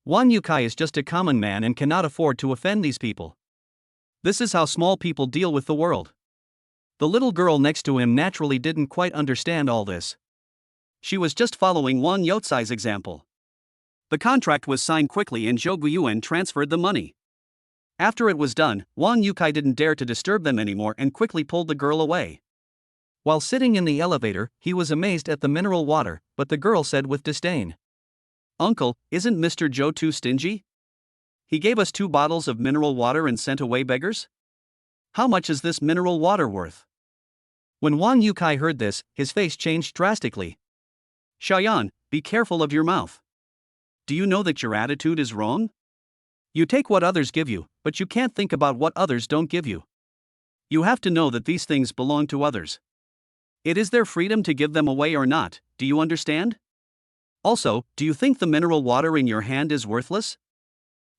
Wang Yukai is just a common man and cannot afford to offend these people. This is how small people deal with the world. The little girl next to him naturally didn't quite understand all this. She was just following Wang Youcai's example. The contract was signed quickly and Zhou Guiyuan transferred the money. After it was done, Wang Yukai didn't dare to disturb them anymore and quickly pulled the girl away. While sitting in the elevator, he was amazed at the mineral water, but the girl said with disdain, Uncle, isn't Mr. Zhou too stingy? He gave us 2 bottles of mineral water and sent away beggars? How much is this mineral water worth? When Wang Yukai heard this, his face changed drastically. Xiaoyan, be careful of your mouth. Do you know that your attitude is wrong? You take what others give you, but you can't think about what others don't give you. You have to know that these things belong to others. It is their freedom to give them away or not, do you understand? Also, do you think the mineral water in your hand is worthless?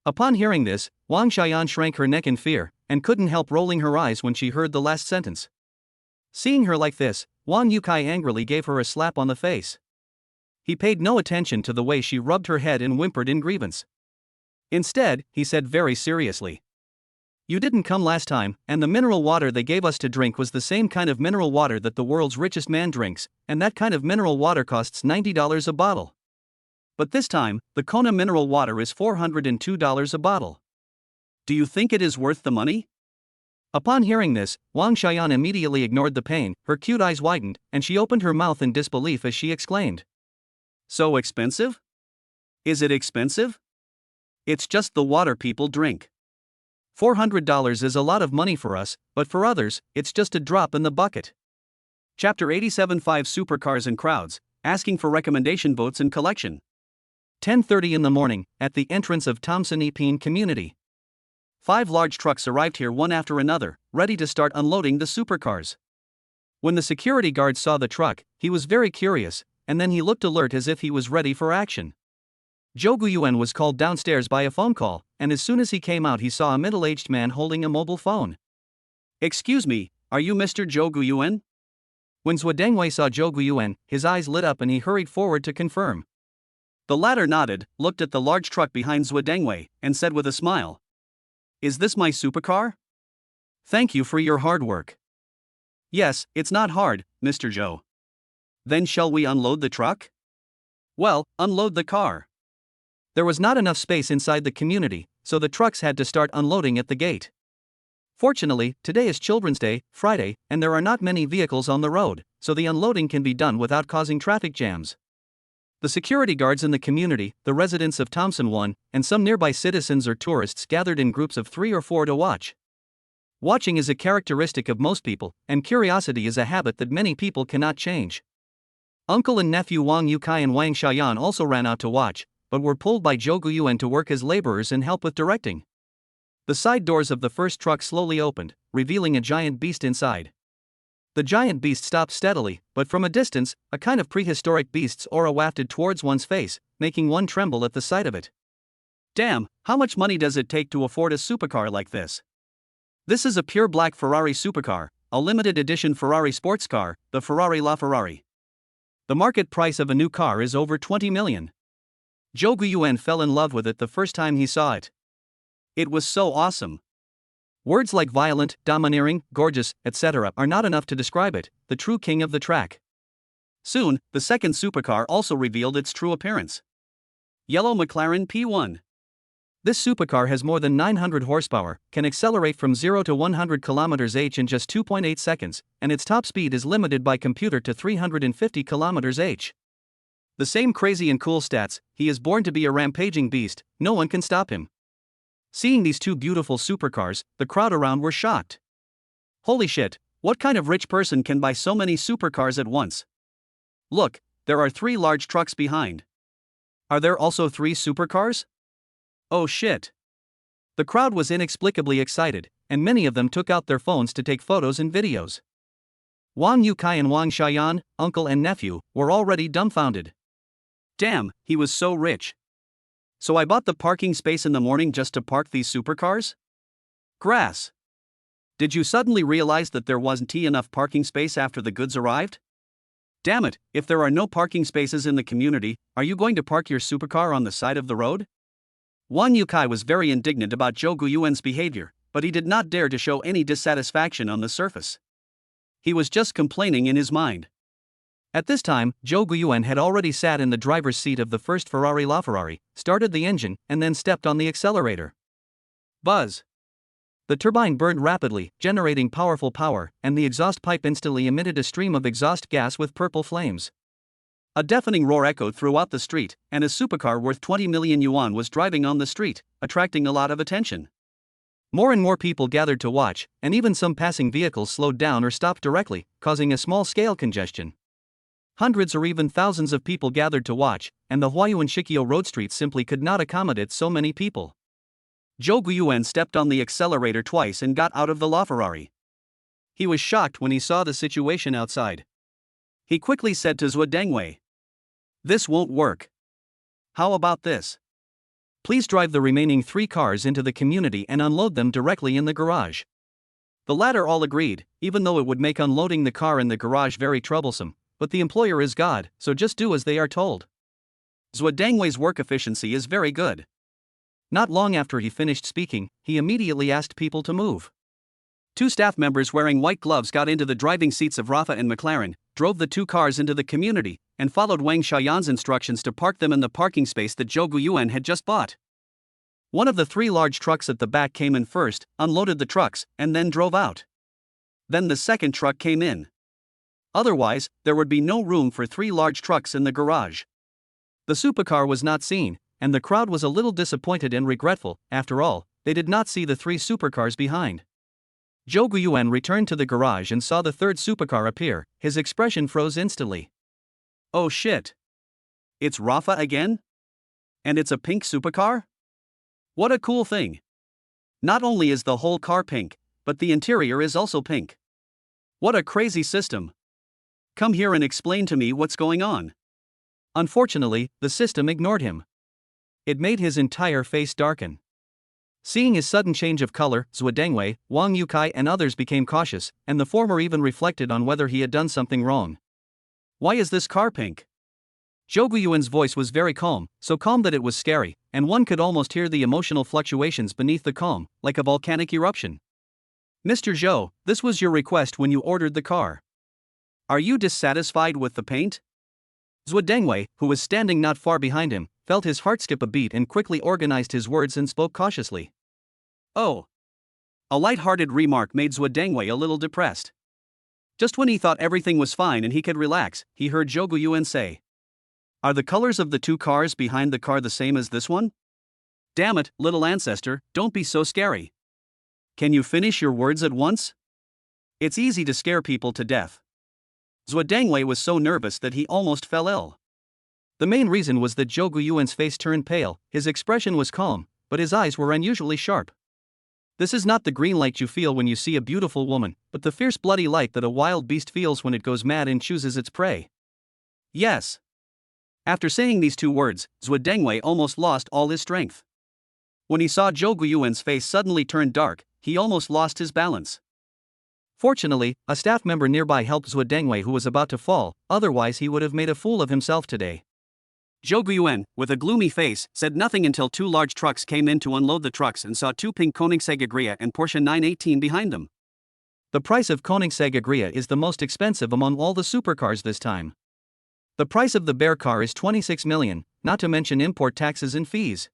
Upon hearing this, Wang Xiaoyan shrank her neck in fear, and couldn't help rolling her eyes when she heard the last sentence. Seeing her like this, Wang Yukai angrily gave her a slap on the face. He paid no attention to the way she rubbed her head and whimpered in grievance. Instead, he said very seriously, "You didn't come last time, and the mineral water they gave us to drink was the same kind of mineral water that the world's richest man drinks, and that kind of mineral water costs $90 a bottle. But this time, the Kona mineral water is $402 a bottle. Do you think it is worth the money?" Upon hearing this, Wang Xiaoyan immediately ignored the pain, her cute eyes widened, and she opened her mouth in disbelief as she exclaimed, "So expensive? Is it expensive? It's just the water people drink. $400 is a lot of money for us, but for others, it's just a drop in the bucket." Chapter 87 5 Supercars and Crowds, Asking for Recommendation Votes and Collection. 10:30 in the morning, at the entrance of Thompson Epine Community. 5 large trucks arrived here one after another, ready to start unloading the supercars. When the security guard saw the truck, he was very curious, and then he looked alert as if he was ready for action. Jouan was called downstairs by a phone call, and as soon as he came out he saw a middle-aged man holding a mobile phone. "Excuse me, are you Mr. Jouan?" When Zhuodengwei saw Jouan, his eyes lit up and he hurried forward to confirm. The latter nodded, looked at the large truck behind Zhuodengwei, and said with a smile, "Is this my supercar? Thank you for your hard work." "Yes, it's not hard, Mr. Zhou." "Then shall we unload the truck?" "Well, unload the car." There was not enough space inside the community, so the trucks had to start unloading at the gate. Fortunately, today is Children's Day, Friday, and there are not many vehicles on the road, so the unloading can be done without causing traffic jams. The security guards in the community, the residents of Thompson 1, and some nearby citizens or tourists gathered in groups of 3 or 4 to watch. Watching is a characteristic of most people, and curiosity is a habit that many people cannot change. Uncle and nephew Wang Yukai and Wang Xiaoyan also ran out to watch, but were pulled by Jouan to work as laborers and help with directing. The side doors of the first truck slowly opened, revealing a giant beast inside. The giant beast stopped steadily, but from a distance, a kind of prehistoric beast's aura wafted towards one's face, making one tremble at the sight of it. Damn, how much money does it take to afford a supercar like this? This is a pure black Ferrari supercar, a limited edition Ferrari sports car, the Ferrari LaFerrari. The market price of a new car is over 20 million. Jouan fell in love with it the first time he saw it. It was so awesome. Words like violent, domineering, gorgeous, etc. are not enough to describe it, the true king of the track. Soon, the second supercar also revealed its true appearance. Yellow McLaren P1. This supercar has more than 900 horsepower, can accelerate from 0 to 100 km/h in just 2.8 seconds, and its top speed is limited by computer to 350 km/h. The same crazy and cool stats, he is born to be a rampaging beast, no one can stop him. Seeing these two beautiful supercars, the crowd around were shocked. Holy shit, what kind of rich person can buy so many supercars at once? Look, there are 3 large trucks behind. Are there also 3 supercars? Oh shit. The crowd was inexplicably excited, and many of them took out their phones to take photos and videos. Wang Yukai and Wang Xiaoyan, uncle and nephew, were already dumbfounded. Damn, he was so rich. So I bought the parking space in the morning just to park these supercars? Grass. Did you suddenly realize that there wasn't enough parking space after the goods arrived? Damn it, if there are no parking spaces in the community, are you going to park your supercar on the side of the road? Wang Yukai was very indignant about Jouan's behavior, but he did not dare to show any dissatisfaction on the surface. He was just complaining in his mind. At this time, Jouan had already sat in the driver's seat of the first Ferrari LaFerrari, started the engine, and then stepped on the accelerator. Buzz. The turbine burned rapidly, generating powerful power, and the exhaust pipe instantly emitted a stream of exhaust gas with purple flames. A deafening roar echoed throughout the street, and a supercar worth 20 million yuan was driving on the street, attracting a lot of attention. More and more people gathered to watch, and even some passing vehicles slowed down or stopped directly, causing a small-scale congestion. Hundreds or even thousands of people gathered to watch, and the Huayuan-Shikio road streets simply could not accommodate so many people. Jouan stepped on the accelerator twice and got out of the LaFerrari. He was shocked when he saw the situation outside. He quickly said to Zhuodengwei, "This won't work. How about this? Please drive the remaining 3 cars into the community and unload them directly in the garage. The latter all agreed, even though it would make unloading the car in the garage very troublesome, but the employer is God, so just do as they are told. Zhuodangwei's work efficiency is very good. Not long after he finished speaking, he immediately asked people to move. 2 staff members wearing white gloves got into the driving seats of Rafa and McLaren, drove the 2 cars into the community, and followed Wang Xiaoyan's instructions to park them in the parking space that Zhou Guiyuan had just bought. One of the 3 large trucks at the back came in first, unloaded the trucks, and then drove out. Then the second truck came in. Otherwise, there would be no room for 3 large trucks in the garage. The supercar was not seen, and the crowd was a little disappointed and regretful. After all, they did not see the 3 supercars behind. Zhou Guiyuan returned to the garage and saw the 3rd supercar appear. His expression froze instantly. Oh shit! It's Rafa again? And it's a pink supercar? What a cool thing! Not only is the whole car pink, but the interior is also pink. What a crazy system! Come here and explain to me what's going on. Unfortunately, the system ignored him. It made his entire face darken. Seeing his sudden change of color, Zhuodangwei, Wang Yukai and others became cautious, and the former even reflected on whether he had done something wrong. Why is this car pink? Zhou Guiyuan's voice was very calm, so calm that it was scary, and one could almost hear the emotional fluctuations beneath the calm, like a volcanic eruption. Mr. Zhou, this was your request when you ordered the car. Are you dissatisfied with the paint? Zhuodangwei, who was standing not far behind him, felt his heart skip a beat and quickly organized his words and spoke cautiously. Oh. A light-hearted remark made Zhuodangwei a little depressed. Just when he thought everything was fine and he could relax, he heard Zhou Guiyuan say, "Are the colors of the 2 cars behind the car the same as this one? Damn it, little ancestor, don't be so scary. Can you finish your words at once? It's easy to scare people to death." Zhuodangwei was so nervous that he almost fell ill. The main reason was that Zhou Guiyuan's face turned pale. His expression was calm, but his eyes were unusually sharp. This is not the green light you feel when you see a beautiful woman, but the fierce bloody light that a wild beast feels when it goes mad and chooses its prey. Yes. After saying these 2 words, Zhuodangwei almost lost all his strength. When he saw Zhou Guiyuan's face suddenly turn dark, he almost lost his balance. Fortunately, a staff member nearby helped Zhuodangwei, who was about to fall, otherwise he would have made a fool of himself today. Zhou Guiyuan, with a gloomy face, said nothing until 2 large trucks came in to unload the trucks and saw 2 pink Koenigsegg Agria and Porsche 918 behind them. The price of Koenigsegg Agria is the most expensive among all the supercars this time. The price of the bear car is 26 million, not to mention import taxes and fees.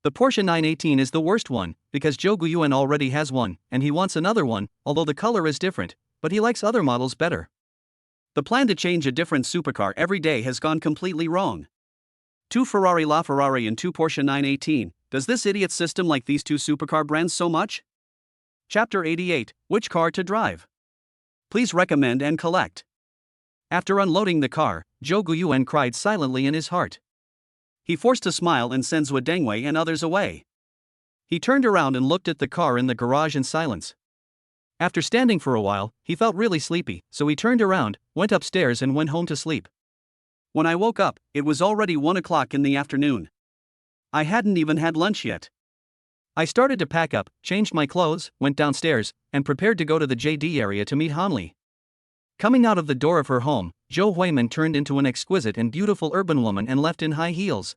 The Porsche 918 is the worst one, because Zhou Guiyuan already has one, and he wants another one, although the color is different, but he likes other models better. The plan to change a different supercar every day has gone completely wrong. 2 Ferrari LaFerrari and 2 Porsche 918, does this idiot system like these 2 supercar brands so much? Chapter 88, Which car to drive? Please recommend and collect. After unloading the car, Zhou Guiyuan cried silently in his heart. He forced a smile and sent Zhuodangwei and others away. He turned around and looked at the car in the garage in silence. After standing for a while, he felt really sleepy, so he turned around, went upstairs and went home to sleep. When I woke up, it was already 1 o'clock in the afternoon. I hadn't even had lunch yet. I started to pack up, changed my clothes, went downstairs, and prepared to go to the JD area to meet Hanli. Coming out of the door of her home, Zhou Huiman turned into an exquisite and beautiful urban woman and left in high heels.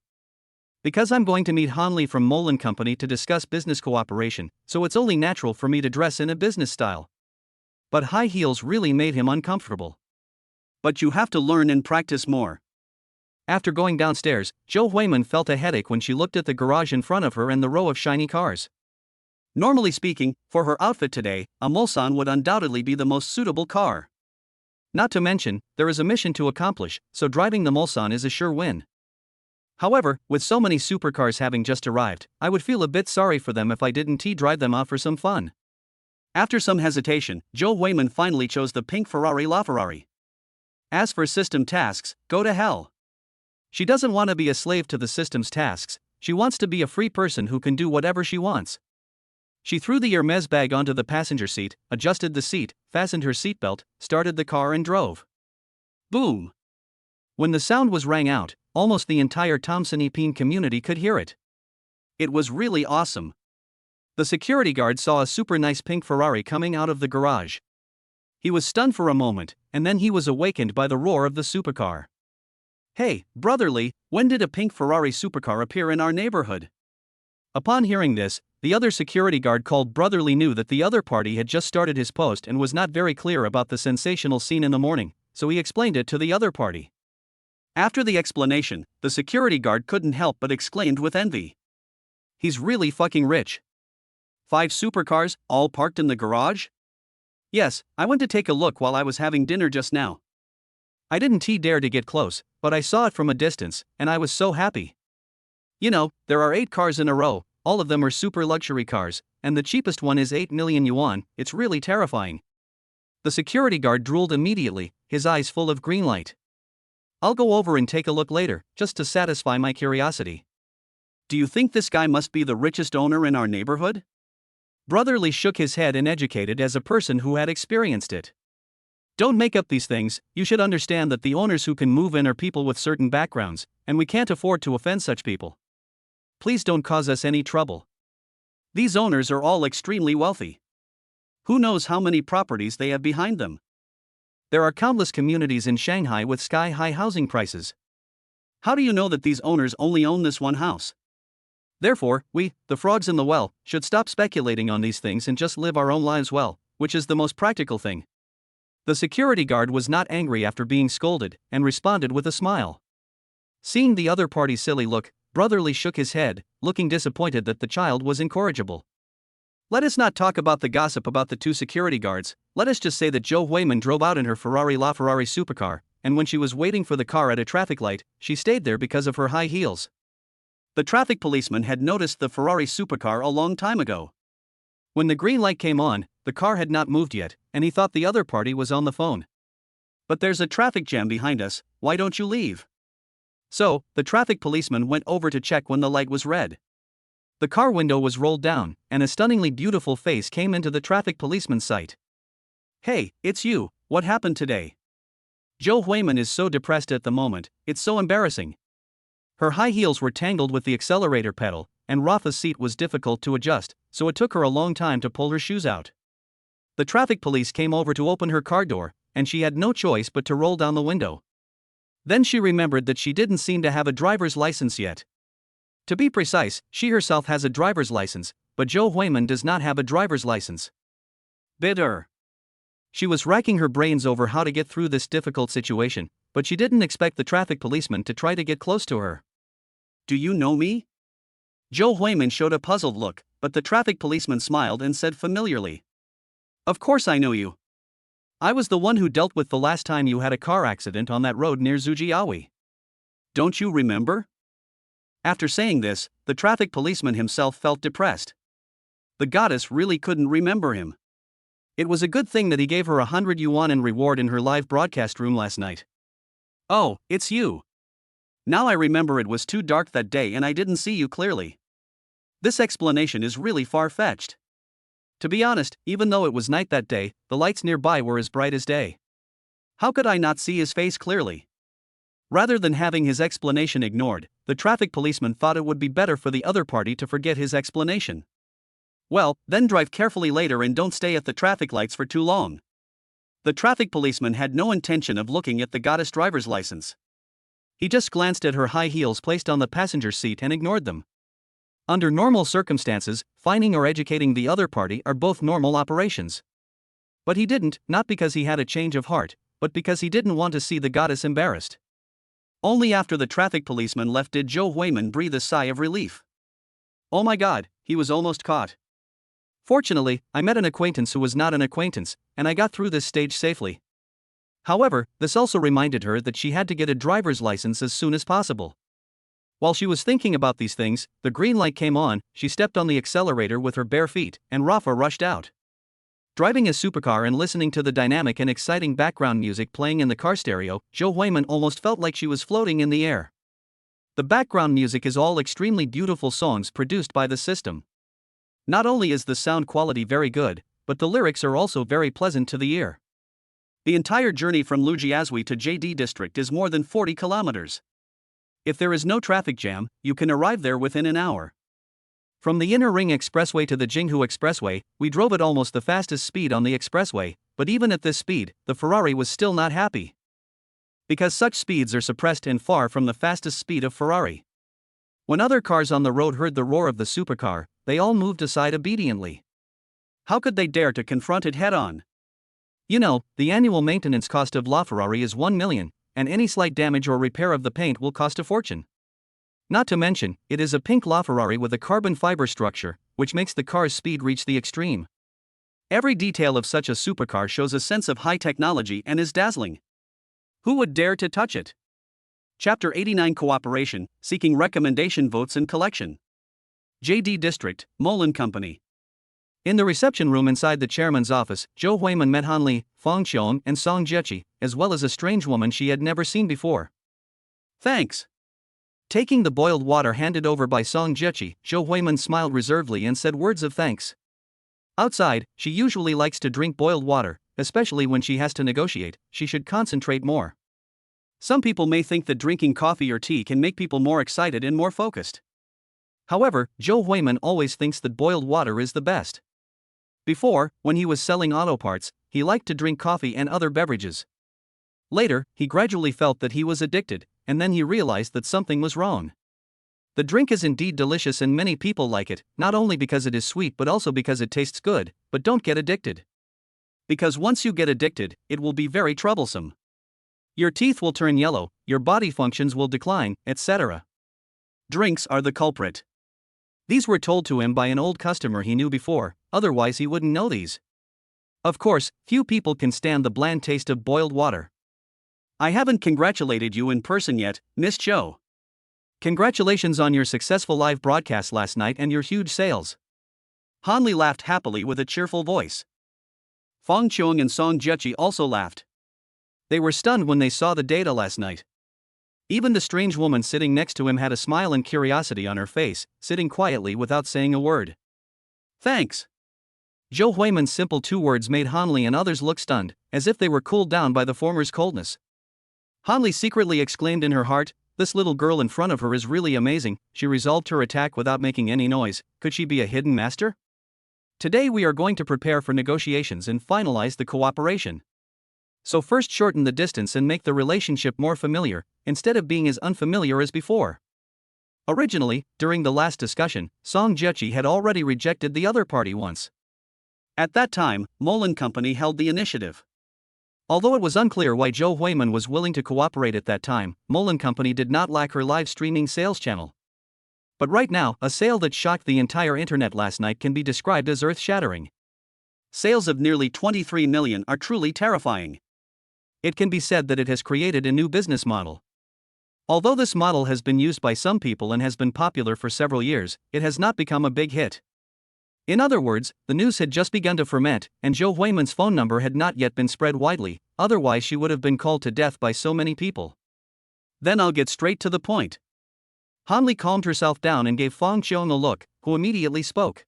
Because I'm going to meet Hanli from Molin Company to discuss business cooperation, so it's only natural for me to dress in a business style. But high heels really made him uncomfortable. But you have to learn and practice more. After going downstairs, Zhou Huiman felt a headache when she looked at the garage in front of her and the row of shiny cars. Normally speaking, for her outfit today, a Mulsanne would undoubtedly be the most suitable car. Not to mention, there is a mission to accomplish, so driving the Mulsanne is a sure win. However, with so many supercars having just arrived, I would feel a bit sorry for them if I didn't drive them out for some fun. After some hesitation, Zhou Huiman finally chose the pink Ferrari LaFerrari. As for system tasks, go to hell. She doesn't want to be a slave to the system's tasks, she wants to be a free person who can do whatever she wants. She threw the Hermes bag onto the passenger seat, adjusted the seat, fastened her seatbelt, started the car and drove. Boom! When the sound was rang out, almost the entire Thompson Epine community could hear it. It was really awesome. The security guard saw a super nice pink Ferrari coming out of the garage. He was stunned for a moment, and then he was awakened by the roar of the supercar. "Hey, brotherly, when did a pink Ferrari supercar appear in our neighborhood?" Upon hearing this, the other security guard called Brotherly knew that the other party had just started his post and was not very clear about the sensational scene in the morning, so he explained it to the other party. After the explanation, the security guard couldn't help but exclaimed with envy. "He's really fucking rich. 5 supercars, all parked in the garage?" "Yes, I went to take a look while I was having dinner just now. I didn't dare to get close, but I saw it from a distance, and I was so happy. You know, there are 8 cars in a row, all of them are super luxury cars, and the cheapest one is 8 million yuan, it's really terrifying." The security guard drooled immediately, his eyes full of green light. "I'll go over and take a look later, just to satisfy my curiosity." "Do you think this guy must be the richest owner in our neighborhood?" Brotherly shook his head and educated as a person who had experienced it. "Don't make up these things, you should understand that the owners who can move in are people with certain backgrounds, and we can't afford to offend such people. Please don't cause us any trouble. These owners are all extremely wealthy. Who knows how many properties they have behind them? There are countless communities in Shanghai with sky-high housing prices. How do you know that these owners only own this one house? Therefore, we, the frogs in the well, should stop speculating on these things and just live our own lives well, which is the most practical thing." The security guard was not angry after being scolded, and responded with a smile. Seeing the other party's silly look, Brotherly shook his head, looking disappointed that the child was incorrigible. "Let us not talk about the gossip about the 2 security guards, let us just say that Zhou Huimin drove out in her LaFerrari supercar, and when she was waiting for the car at a traffic light, she stayed there because of her high heels. The traffic policeman had noticed the Ferrari supercar a long time ago. When the green light came on, the car had not moved yet, and he thought the other party was on the phone. 'But there's a traffic jam behind us, why don't you leave?' So, the traffic policeman went over to check when the light was red. The car window was rolled down, and a stunningly beautiful face came into the traffic policeman's sight. 'Hey, it's you, what happened today?' Zhou Huimin is so depressed at the moment, it's so embarrassing. Her high heels were tangled with the accelerator pedal, and Rafa's seat was difficult to adjust, so it took her a long time to pull her shoes out. The traffic police came over to open her car door, and she had no choice but to roll down the window. Then she remembered that she didn't seem to have a driver's license yet. To be precise, she herself has a driver's license, but Zhou Huimin does not have a driver's license. Bitter. She was racking her brains over how to get through this difficult situation, but she didn't expect the traffic policeman to try to get close to her. "Do you know me?" Zhou Huimin showed a puzzled look, but the traffic policeman smiled and said familiarly, "Of course I know you. I was the one who dealt with the last time you had a car accident on that road near Zujiawi. Don't you remember?" After saying this, the traffic policeman himself felt depressed. The goddess really couldn't remember him. It was a good thing that he gave her 100 yuan in reward in her live broadcast room last night. "Oh, it's you. Now I remember it was too dark that day and I didn't see you clearly. This explanation is really far-fetched. To be honest, even though it was night that day, the lights nearby were as bright as day. How could I not see his face clearly?" Rather than having his explanation ignored, the traffic policeman thought it would be better for the other party to forget his explanation. "Well, then drive carefully later and don't stay at the traffic lights for too long." The traffic policeman had no intention of looking at the goddess driver's license. He just glanced at her high heels placed on the passenger seat and ignored them. Under normal circumstances, fining or educating the other party are both normal operations. But he didn't, not because he had a change of heart, but because he didn't want to see the goddess embarrassed. Only after the traffic policeman left did Zhou Huimin breathe a sigh of relief. "Oh my god, he was almost caught. Fortunately, I met an acquaintance who was not an acquaintance, and I got through this stage safely." However, this also reminded her that she had to get a driver's license as soon as possible. While she was thinking about these things, the green light came on, she stepped on the accelerator with her bare feet, and Rafa rushed out. Driving a supercar and listening to the dynamic and exciting background music playing in the car stereo, Zhou Huimin almost felt like she was floating in the air. The background music is all extremely beautiful songs produced by the system. Not only is the sound quality very good, but the lyrics are also very pleasant to the ear. The entire journey from Lujiazui to JD District is more than 40 kilometers. If there is no traffic jam, you can arrive there within an hour. From the Inner Ring Expressway to the Jinghu Expressway, we drove at almost the fastest speed on the expressway, but even at this speed, the Ferrari was still not happy. Because such speeds are suppressed and far from the fastest speed of Ferrari. When other cars on the road heard the roar of the supercar, they all moved aside obediently. How could they dare to confront it head-on? You know, the annual maintenance cost of LaFerrari is 1 million, and any slight damage or repair of the paint will cost a fortune. Not to mention, it is a pink LaFerrari with a carbon fiber structure, which makes the car's speed reach the extreme. Every detail of such a supercar shows a sense of high technology and is dazzling. Who would dare to touch it? Chapter 89 Cooperation, Seeking Recommendation Votes and Collection. JD District, Molin Company. In the reception room inside the chairman's office, Zhou Huiman met Han Li, Fang Qiong and Song Jiechi, as well as a strange woman she had never seen before. Thanks. Taking the boiled water handed over by Song Jiechi, Zhou Huiman smiled reservedly and said words of thanks. Outside, she usually likes to drink boiled water, especially when she has to negotiate. She should concentrate more. Some people may think that drinking coffee or tea can make people more excited and more focused. However, Zhou Huiman always thinks that boiled water is the best. Before, when he was selling auto parts, he liked to drink coffee and other beverages. Later, he gradually felt that he was addicted, and then he realized that something was wrong. The drink is indeed delicious and many people like it, not only because it is sweet but also because it tastes good, but don't get addicted. Because once you get addicted, it will be very troublesome. Your teeth will turn yellow, your body functions will decline, etc. Drinks are the culprit. These were told to him by an old customer he knew before, otherwise he wouldn't know these. Of course, few people can stand the bland taste of boiled water. I haven't congratulated you in person yet, Miss Zhou. Congratulations on your successful live broadcast last night and your huge sales. Han Li laughed happily with a cheerful voice. Fang Qiong and Song Jiechi also laughed. They were stunned when they saw the data last night. Even the strange woman sitting next to him had a smile and curiosity on her face, sitting quietly without saying a word. Thanks. Zhou Huiman's simple 2 words made Han Li and others look stunned, as if they were cooled down by the former's coldness. Han Li secretly exclaimed in her heart, this little girl in front of her is really amazing. She resolved her attack without making any noise. Could she be a hidden master? Today we are going to prepare for negotiations and finalize the cooperation. So first shorten the distance and make the relationship more familiar, instead of being as unfamiliar as before. Originally, during the last discussion, Song Jiechi had already rejected the other party once. At that time, Molin Company held the initiative. Although it was unclear why Zhou Huiman was willing to cooperate at that time, Molin Company did not lack her live streaming sales channel. But right now, a sale that shocked the entire internet last night can be described as earth-shattering. Sales of nearly 23 million are truly terrifying. It can be said that it has created a new business model. Although this model has been used by some people and has been popular for several years, it has not become a big hit. In other words, the news had just begun to ferment, and Zhou Huiman's phone number had not yet been spread widely, otherwise she would have been called to death by so many people. Then I'll get straight to the point. Han Li calmed herself down and gave Fang Qiong a look, who immediately spoke.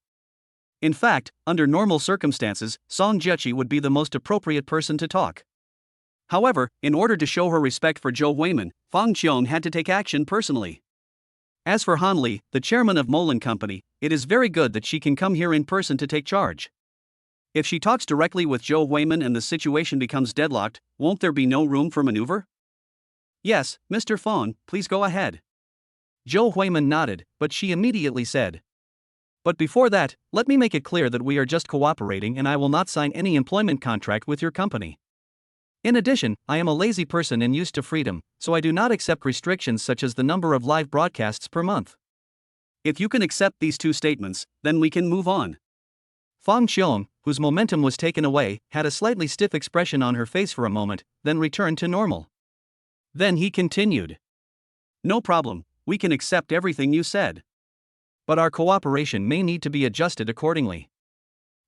In fact, under normal circumstances, Song Jiechi would be the most appropriate person to talk. However, in order to show her respect for Zhou Huiman, Fang Qiong had to take action personally. As for Han Li, the chairman of Molin Company, it is very good that she can come here in person to take charge. If she talks directly with Zhou Huiman and the situation becomes deadlocked, won't there be no room for maneuver? Yes, Mr. Fang, please go ahead. Zhou Huiman nodded, but she immediately said. But before that, let me make it clear that we are just cooperating and I will not sign any employment contract with your company. In addition, I am a lazy person and used to freedom, so I do not accept restrictions such as the number of live broadcasts per month. If you can accept these 2 statements, then we can move on. Fang Qiong, whose momentum was taken away, had a slightly stiff expression on her face for a moment, then returned to normal. Then he continued. No problem, we can accept everything you said. But our cooperation may need to be adjusted accordingly.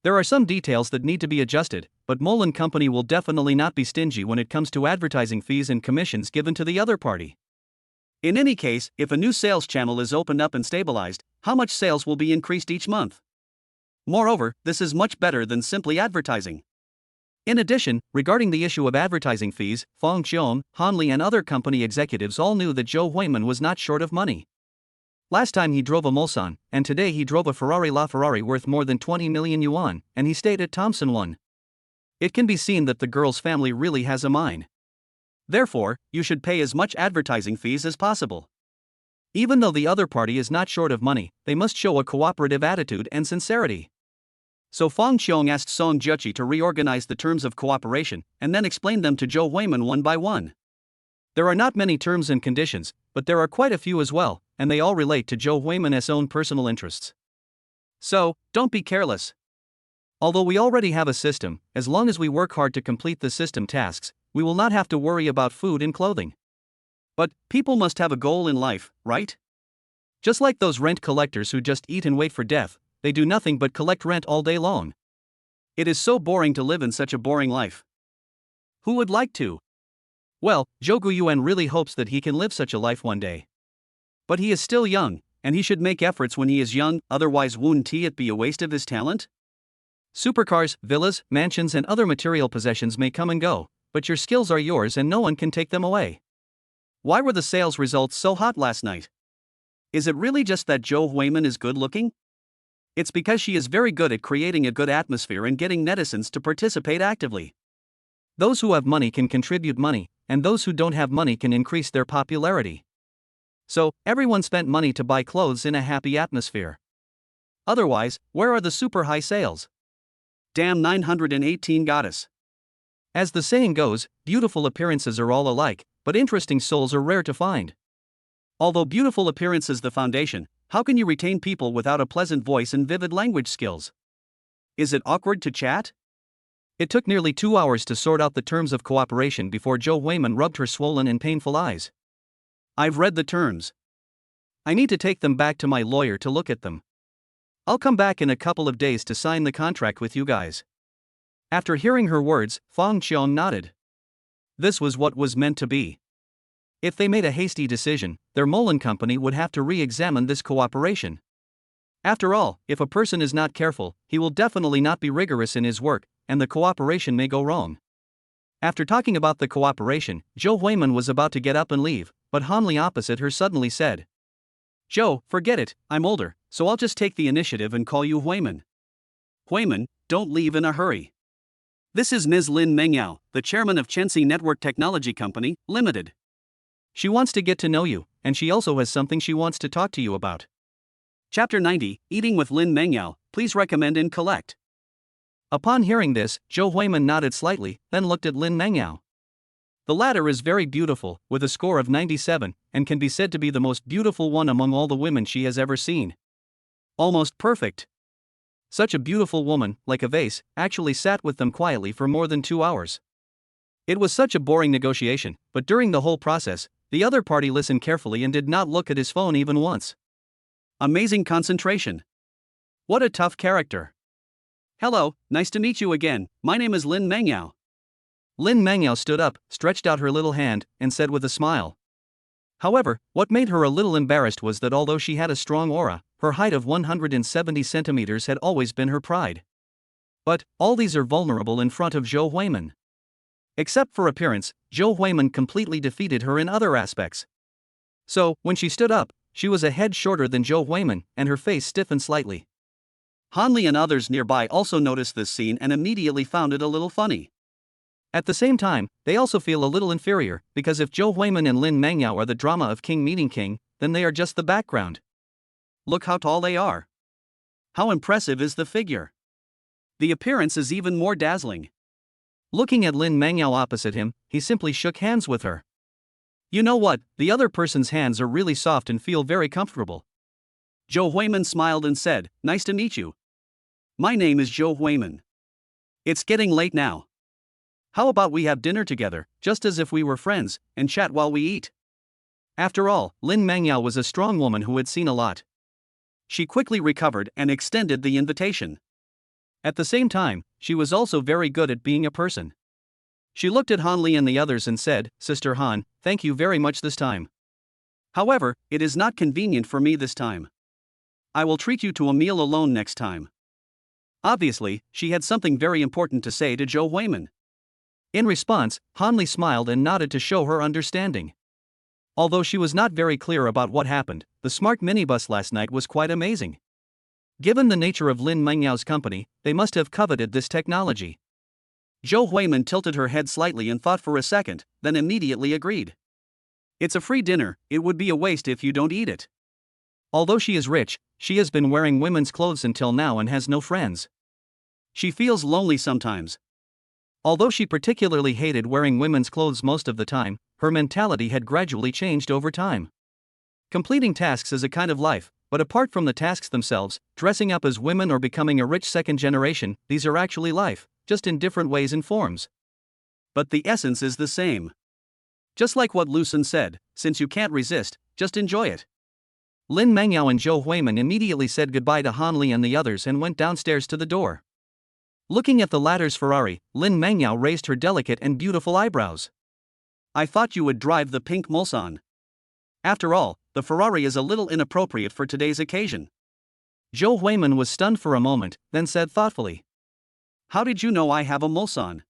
There are some details that need to be adjusted, but Molin Company will definitely not be stingy when it comes to advertising fees and commissions given to the other party. In any case, if a new sales channel is opened up and stabilized, how much sales will be increased each month? Moreover, this is much better than simply advertising. In addition, regarding the issue of advertising fees, Fang Qiong, Han Li and other company executives all knew that Zhou Huiman was not short of money. Last time he drove a Mulsanne, and today he drove a Ferrari LaFerrari worth more than 20 million yuan, and he stayed at Thompson 1. It can be seen that the girl's family really has a mind. Therefore, you should pay as much advertising fees as possible. Even though the other party is not short of money, they must show a cooperative attitude and sincerity. So Fang Qiong asked Song Juchi to reorganize the terms of cooperation, and then explain them to Zhou Huimin one by one. There are not many terms and conditions, but there are quite a few as well, and they all relate to Zhou Huimin's own personal interests. So, don't be careless. Although we already have a system, as long as we work hard to complete the system tasks, we will not have to worry about food and clothing. But, people must have a goal in life, right? Just like those rent collectors who just eat and wait for death, they do nothing but collect rent all day long. It is so boring to live in such a boring life. Who would like to? Well, Zhou Guiyuan really hopes that he can live such a life one day. But he is still young, and he should make efforts when he is young, otherwise wouldn't it be a waste of his talent? Supercars, villas, mansions and other material possessions may come and go, but your skills are yours and no one can take them away. Why were the sales results so hot last night? Is it really just that Zhou Huimin is good looking? It's because she is very good at creating a good atmosphere and getting netizens to participate actively. Those who have money can contribute money, and those who don't have money can increase their popularity. So, everyone spent money to buy clothes in a happy atmosphere. Otherwise, where are the super high sales? Damn 918 goddess. As the saying goes, beautiful appearances are all alike, but interesting souls are rare to find. Although beautiful appearance is the foundation, how can you retain people without a pleasant voice and vivid language skills? Is it awkward to chat? It took nearly 2 hours to sort out the terms of cooperation before Zhou Huimin rubbed her swollen and painful eyes. I've read the terms. I need to take them back to my lawyer to look at them. I'll come back in a couple of days to sign the contract with you guys. After hearing her words, Fang Qiong nodded. This was what was meant to be. If they made a hasty decision, their Mullen company would have to re-examine this cooperation. After all, if a person is not careful, he will definitely not be rigorous in his work, and the cooperation may go wrong. After talking about the cooperation, Zhou Huimin was about to get up and leave, but Hanli opposite her suddenly said, Zhou, forget it, I'm older, so I'll just take the initiative and call you Huimin. Huimin, don't leave in a hurry. This is Ms. Lin Mengyao, the chairman of Chenxi Network Technology Company, Limited. She wants to get to know you, and she also has something she wants to talk to you about. Chapter 90, Eating with Lin Mengyao, please recommend and collect. Upon hearing this, Zhou Huimin nodded slightly, then looked at Lin Mengyao. The latter is very beautiful, with a score of 97, and can be said to be the most beautiful one among all the women she has ever seen. Almost perfect. Such a beautiful woman, like a vase, actually sat with them quietly for more than 2 hours. It was such a boring negotiation, but during the whole process, the other party listened carefully and did not look at his phone even once. Amazing concentration. What a tough character. Hello, nice to meet you again, my name is Lin Mengyao. Lin Mengyao stood up, stretched out her little hand, and said with a smile. However, what made her a little embarrassed was that although she had a strong aura, her height of 170 centimeters had always been her pride. But, all these are vulnerable in front of Zhou Huimin. Except for appearance, Zhou Huimin completely defeated her in other aspects. So, when she stood up, she was a head shorter than Zhou Huimin, and her face stiffened slightly. Hanli and others nearby also noticed this scene and immediately found it a little funny. At the same time, they also feel a little inferior, because if Zhou Huimin and Lin Mengyao are the drama of King meeting King, then they are just the background. Look how tall they are. How impressive is the figure. The appearance is even more dazzling. Looking at Lin Mengyao opposite him, he simply shook hands with her. You know what, the other person's hands are really soft and feel very comfortable. Zhou Huimin smiled and said, Nice to meet you. My name is Zhou Huimin. It's getting late now. How about we have dinner together, just as if we were friends, and chat while we eat? After all, Lin Mengyao was a strong woman who had seen a lot. She quickly recovered and extended the invitation. At the same time, she was also very good at being a person. She looked at Han Li and the others and said, Sister Han, thank you very much this time. However, it is not convenient for me this time. I will treat you to a meal alone next time. Obviously, she had something very important to say to Zhou Huimin. In response, Han Li smiled and nodded to show her understanding. Although she was not very clear about what happened, the smart minibus last night was quite amazing. Given the nature of Lin Mengyau's company, they must have coveted this technology. Zhou Huimin tilted her head slightly and thought for a second, then immediately agreed. It's a free dinner, it would be a waste if you don't eat it. Although she is rich, she has been wearing women's clothes until now and has no friends. She feels lonely sometimes. Although she particularly hated wearing women's clothes most of the time, her mentality had gradually changed over time. Completing tasks is a kind of life, but apart from the tasks themselves, dressing up as women or becoming a rich second generation, these are actually life, just in different ways and forms. But the essence is the same. Just like what Lucen said, since you can't resist, just enjoy it. Lin Mengyao and Zhou Huimin immediately said goodbye to Han Li and the others and went downstairs to the door. Looking at the latter's Ferrari, Lin Mengyao raised her delicate and beautiful eyebrows. I thought you would drive the pink Mulsanne. After all, the Ferrari is a little inappropriate for today's occasion. Zhou Huimin was stunned for a moment, then said thoughtfully. How did you know I have a Mulsanne?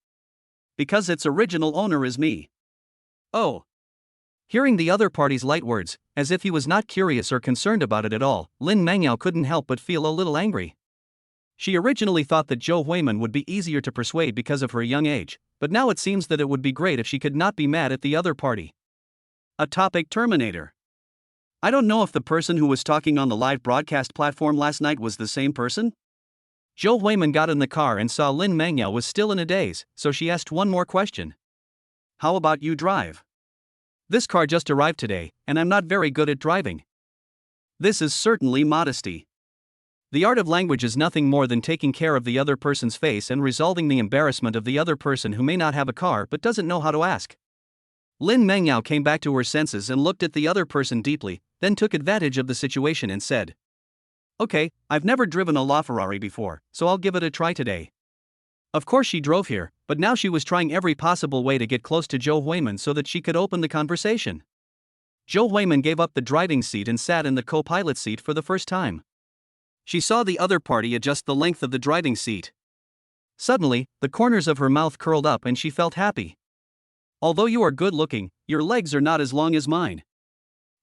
Because its original owner is me. Oh. Hearing the other party's light words, as if he was not curious or concerned about it at all, Lin Mengyao couldn't help but feel a little angry. She originally thought that Zhou Huimin would be easier to persuade because of her young age, but now it seems that it would be great if she could not be mad at the other party. A topic terminator. I don't know if the person who was talking on the live broadcast platform last night was the same person. Zhou Huimin got in the car and saw Lin Mengyao was still in a daze, so she asked one more question. How about you drive? This car just arrived today, and I'm not very good at driving. This is certainly modesty. The art of language is nothing more than taking care of the other person's face and resolving the embarrassment of the other person who may not have a car but doesn't know how to ask. Lin Mengyao came back to her senses and looked at the other person deeply, then took advantage of the situation and said, Okay, I've never driven a LaFerrari before, so I'll give it a try today. Of course she drove here, but now she was trying every possible way to get close to Zhou Huimin so that she could open the conversation. Zhou Huimin gave up the driving seat and sat in the co-pilot seat for the first time. She saw the other party adjust the length of the driving seat. Suddenly, the corners of her mouth curled up and she felt happy. Although you are good looking, your legs are not as long as mine.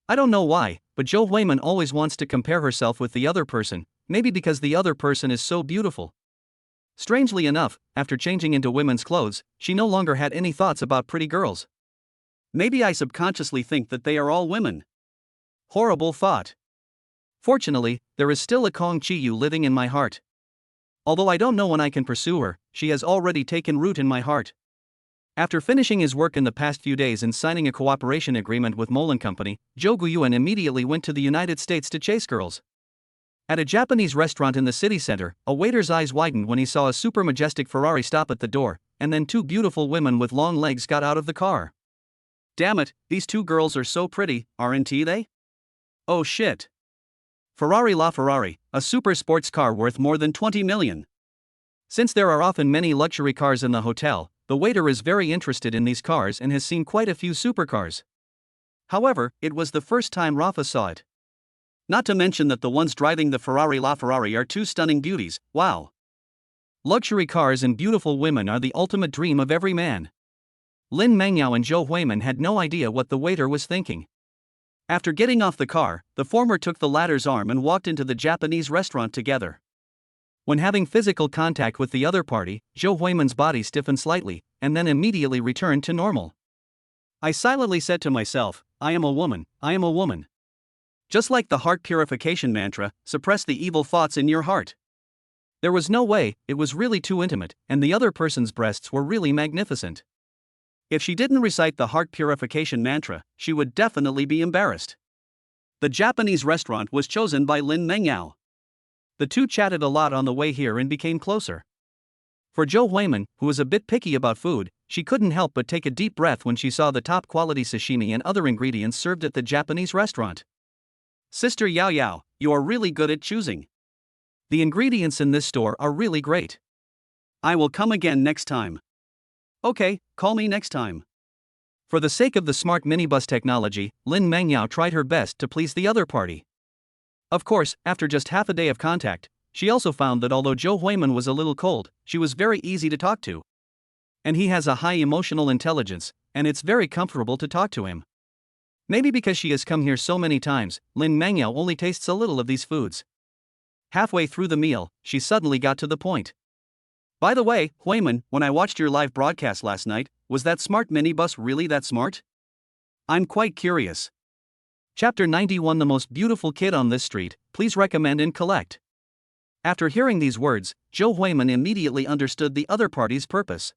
I don't know why, but Zhou Huimin always wants to compare herself with the other person, maybe because the other person is so beautiful. Strangely enough, after changing into women's clothes, she no longer had any thoughts about pretty girls. Maybe I subconsciously think that they are all women. Horrible thought. Fortunately, there is still a Kong Chiyu living in my heart. Although I don't know when I can pursue her, she has already taken root in my heart. After finishing his work in the past few days and signing a cooperation agreement with Molan Company, Zhou Guiyuan immediately went to the United States to chase girls. At a Japanese restaurant in the city center, a waiter's eyes widened when he saw a super majestic Ferrari stop at the door, and then two beautiful women with long legs got out of the car. Damn it, these two girls are so pretty, aren't they? Oh shit. Ferrari LaFerrari, a super sports car worth more than 20 million. Since there are often many luxury cars in the hotel, the waiter is very interested in these cars and has seen quite a few supercars. However, it was the first time Rafa saw it. Not to mention that the ones driving the Ferrari LaFerrari are two stunning beauties, wow. Luxury cars and beautiful women are the ultimate dream of every man. Lin Mengyao and Zhou Huimin had no idea what the waiter was thinking. After getting off the car, the former took the latter's arm and walked into the Japanese restaurant together. When having physical contact with the other party, Zhou Huimin's body stiffened slightly, and then immediately returned to normal. I silently said to myself, I am a woman, I am a woman. Just like the heart purification mantra, suppress the evil thoughts in your heart. There was no way, it was really too intimate, and the other person's breasts were really magnificent. If she didn't recite the heart purification mantra, she would definitely be embarrassed. The Japanese restaurant was chosen by Lin Mengyao. The two chatted a lot on the way here and became closer. For Zhou Huimin, who was a bit picky about food, she couldn't help but take a deep breath when she saw the top quality sashimi and other ingredients served at the Japanese restaurant. Sister Yao Yao, you are really good at choosing. The ingredients in this store are really great. I will come again next time. Okay, call me next time. For the sake of the smart minibus technology, Lin Mengyao tried her best to please the other party. Of course, after just half a day of contact, she also found that although Zhou Huimin was a little cold, she was very easy to talk to. And he has a high emotional intelligence, and it's very comfortable to talk to him. Maybe because she has come here so many times, Lin Mangyao only tastes a little of these foods. Halfway through the meal, she suddenly got to the point. By the way, Huiman, when I watched your live broadcast last night, was that smart minibus really that smart? I'm quite curious. Chapter 91 The most beautiful kid on this street, please recommend and collect. After hearing these words, Zhou Huiman immediately understood the other party's purpose.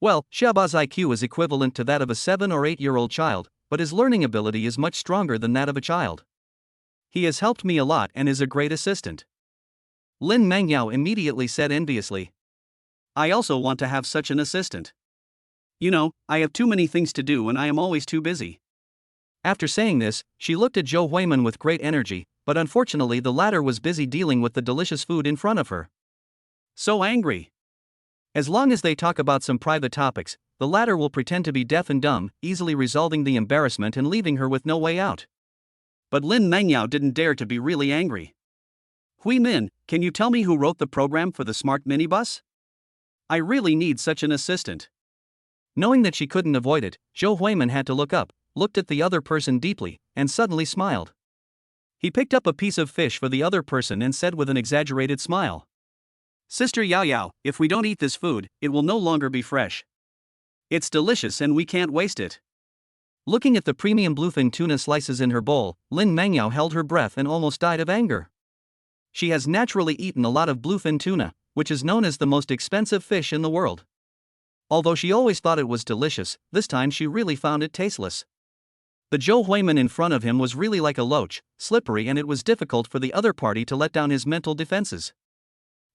Well, Xiaoba's IQ is equivalent to that of a 7 or 8-year-old child, but his learning ability is much stronger than that of a child. He has helped me a lot and is a great assistant. Lin Mangyao immediately said enviously. I also want to have such an assistant. You know, I have too many things to do and I am always too busy. After saying this, she looked at Zhou Huiman with great energy, but unfortunately the latter was busy dealing with the delicious food in front of her. So angry. As long as they talk about some private topics, the latter will pretend to be deaf and dumb, easily resolving the embarrassment and leaving her with no way out. But Lin Mangyao didn't dare to be really angry. Hui Min, can you tell me who wrote the program for the smart minibus? I really need such an assistant. Knowing that she couldn't avoid it, Zhou Huiman had to look up, looked at the other person deeply, and suddenly smiled. He picked up a piece of fish for the other person and said with an exaggerated smile. Sister Yao Yao, if we don't eat this food, it will no longer be fresh. It's delicious and we can't waste it. Looking at the premium bluefin tuna slices in her bowl, Lin Mangyao held her breath and almost died of anger. She has naturally eaten a lot of bluefin tuna, which is known as the most expensive fish in the world. Although she always thought it was delicious, this time she really found it tasteless. The Zhou Huiman in front of him was really like a loach, slippery, and it was difficult for the other party to let down his mental defenses.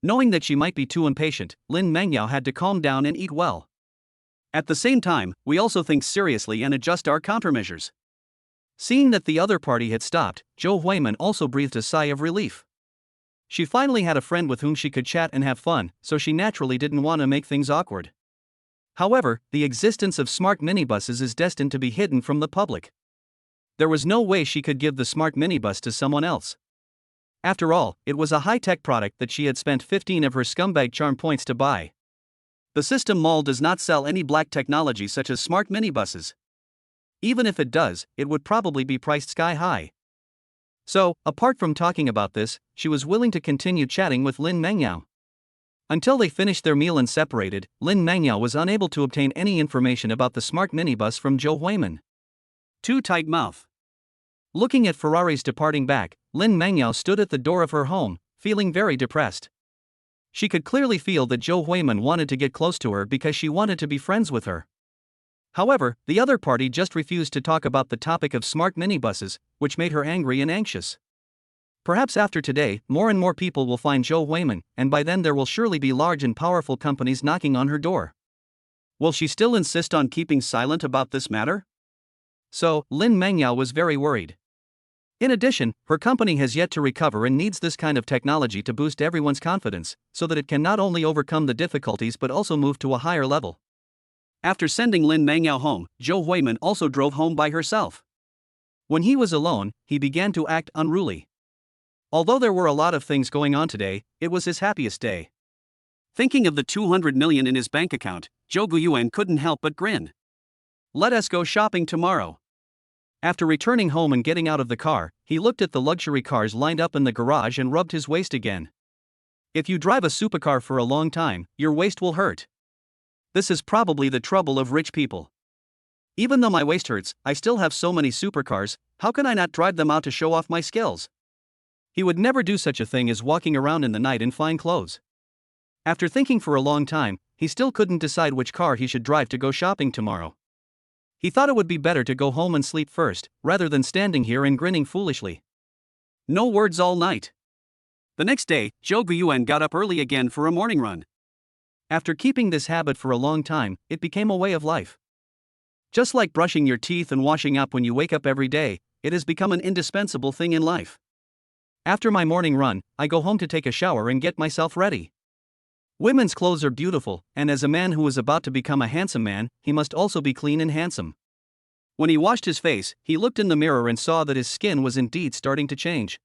Knowing that she might be too impatient, Lin Mangyao had to calm down and eat well. At the same time, we also think seriously and adjust our countermeasures. Seeing that the other party had stopped, Zhou Huiman also breathed a sigh of relief. She finally had a friend with whom she could chat and have fun, so she naturally didn't want to make things awkward. However, the existence of smart minibuses is destined to be hidden from the public. There was no way she could give the smart minibus to someone else. After all, it was a high-tech product that she had spent 15 of her scumbag charm points to buy. The system mall does not sell any black technology such as smart minibuses. Even if it does, it would probably be priced sky high. So, apart from talking about this, she was willing to continue chatting with Lin Mangyao. Until they finished their meal and separated, Lin Mangyao was unable to obtain any information about the smart minibus from Zhou Huiman. Too tight mouth. Looking at Ferrari's departing back, Lin Mangyao stood at the door of her home, feeling very depressed. She could clearly feel that Zhou Huiman wanted to get close to her because she wanted to be friends with her. However, the other party just refused to talk about the topic of smart minibuses, which made her angry and anxious. Perhaps after today, more and more people will find Zhou Huiman, and by then there will surely be large and powerful companies knocking on her door. Will she still insist on keeping silent about this matter? So, Lin Mangyao was very worried. In addition, her company has yet to recover and needs this kind of technology to boost everyone's confidence, so that it can not only overcome the difficulties but also move to a higher level. After sending Lin Mangyao home, Zhou Huiman also drove home by herself. When he was alone, he began to act unruly. Although there were a lot of things going on today, it was his happiest day. Thinking of the 200 million in his bank account, Zhou Guiyuan couldn't help but grin. Let us go shopping tomorrow. After returning home and getting out of the car, he looked at the luxury cars lined up in the garage and rubbed his waist again. If you drive a supercar for a long time, your waist will hurt. This is probably the trouble of rich people. Even though my waist hurts, I still have so many supercars, how can I not drive them out to show off my skills? He would never do such a thing as walking around in the night in fine clothes. After thinking for a long time, he still couldn't decide which car he should drive to go shopping tomorrow. He thought it would be better to go home and sleep first, rather than standing here and grinning foolishly. No words all night. The next day, Zhou Guiyuan got up early again for a morning run. After keeping this habit for a long time, it became a way of life. Just like brushing your teeth and washing up when you wake up every day, it has become an indispensable thing in life. After my morning run, I go home to take a shower and get myself ready. Women's clothes are beautiful, and as a man who is about to become a handsome man, he must also be clean and handsome. When he washed his face, he looked in the mirror and saw that his skin was indeed starting to change.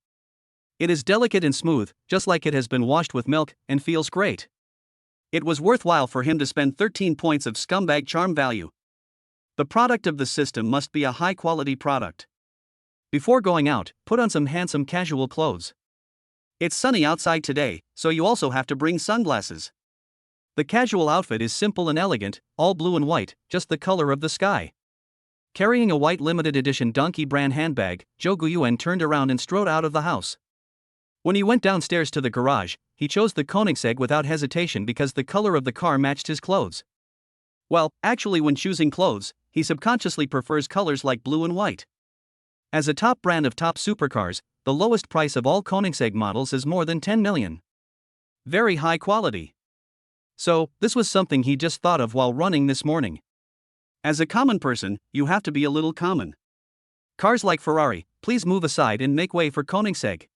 It is delicate and smooth, just like it has been washed with milk, and feels great. It was worthwhile for him to spend 13 points of scumbag charm value. The product of the system must be a high-quality product. Before going out, put on some handsome casual clothes. It's sunny outside today, so you also have to bring sunglasses. The casual outfit is simple and elegant, all blue and white, just the color of the sky. Carrying a white limited edition Donkey brand handbag, Jouan turned around and strode out of the house. When he went downstairs to the garage, he chose the Koenigsegg without hesitation because the color of the car matched his clothes. Well, actually, when choosing clothes, he subconsciously prefers colors like blue and white. As a top brand of top supercars, the lowest price of all Koenigsegg models is more than 10 million. Very high quality. So, this was something he just thought of while running this morning. As a common person, you have to be a little common. Cars like Ferrari, please move aside and make way for Koenigsegg.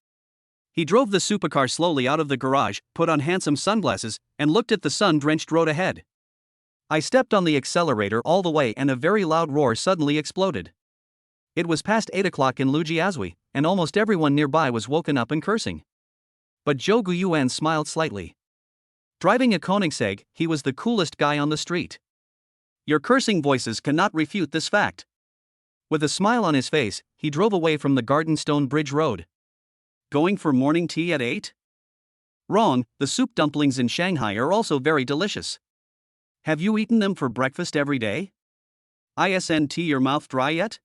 He drove the supercar slowly out of the garage, put on handsome sunglasses, and looked at the sun-drenched road ahead. I stepped on the accelerator all the way and a very loud roar suddenly exploded. It was past 8 o'clock in Lujiazui, and almost everyone nearby was woken up and cursing. But Jouan smiled slightly. Driving a Koenigsegg, he was the coolest guy on the street. Your cursing voices cannot refute this fact. With a smile on his face, he drove away from the Garden Stone Bridge Road. Going for morning tea at 8? Wrong, the soup dumplings in Shanghai are also very delicious. Have you eaten them for breakfast every day? Isn't your mouth dry yet?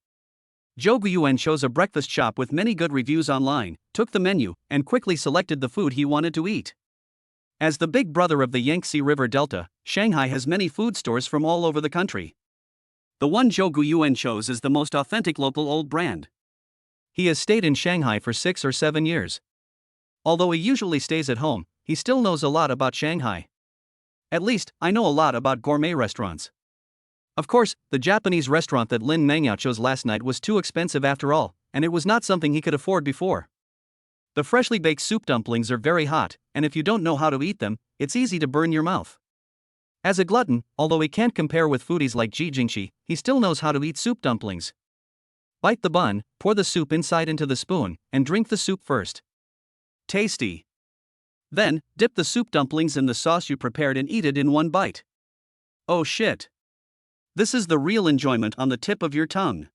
Jouan chose a breakfast shop with many good reviews online, took the menu, and quickly selected the food he wanted to eat. As the big brother of the Yangtze River Delta, Shanghai has many food stores from all over the country. The one Jouan chose is the most authentic local old brand. He has stayed in Shanghai for 6 or 7 years. Although he usually stays at home, he still knows a lot about Shanghai. At least, I know a lot about gourmet restaurants. Of course, the Japanese restaurant that Lin Mengyao chose last night was too expensive after all, and it was not something he could afford before. The freshly baked soup dumplings are very hot, and if you don't know how to eat them, it's easy to burn your mouth. As a glutton, although he can't compare with foodies like Ji Jingxi, he still knows how to eat soup dumplings. Bite the bun, pour the soup inside into the spoon, and drink the soup first. Tasty. Then, dip the soup dumplings in the sauce you prepared and eat it in one bite. Oh shit. This is the real enjoyment on the tip of your tongue.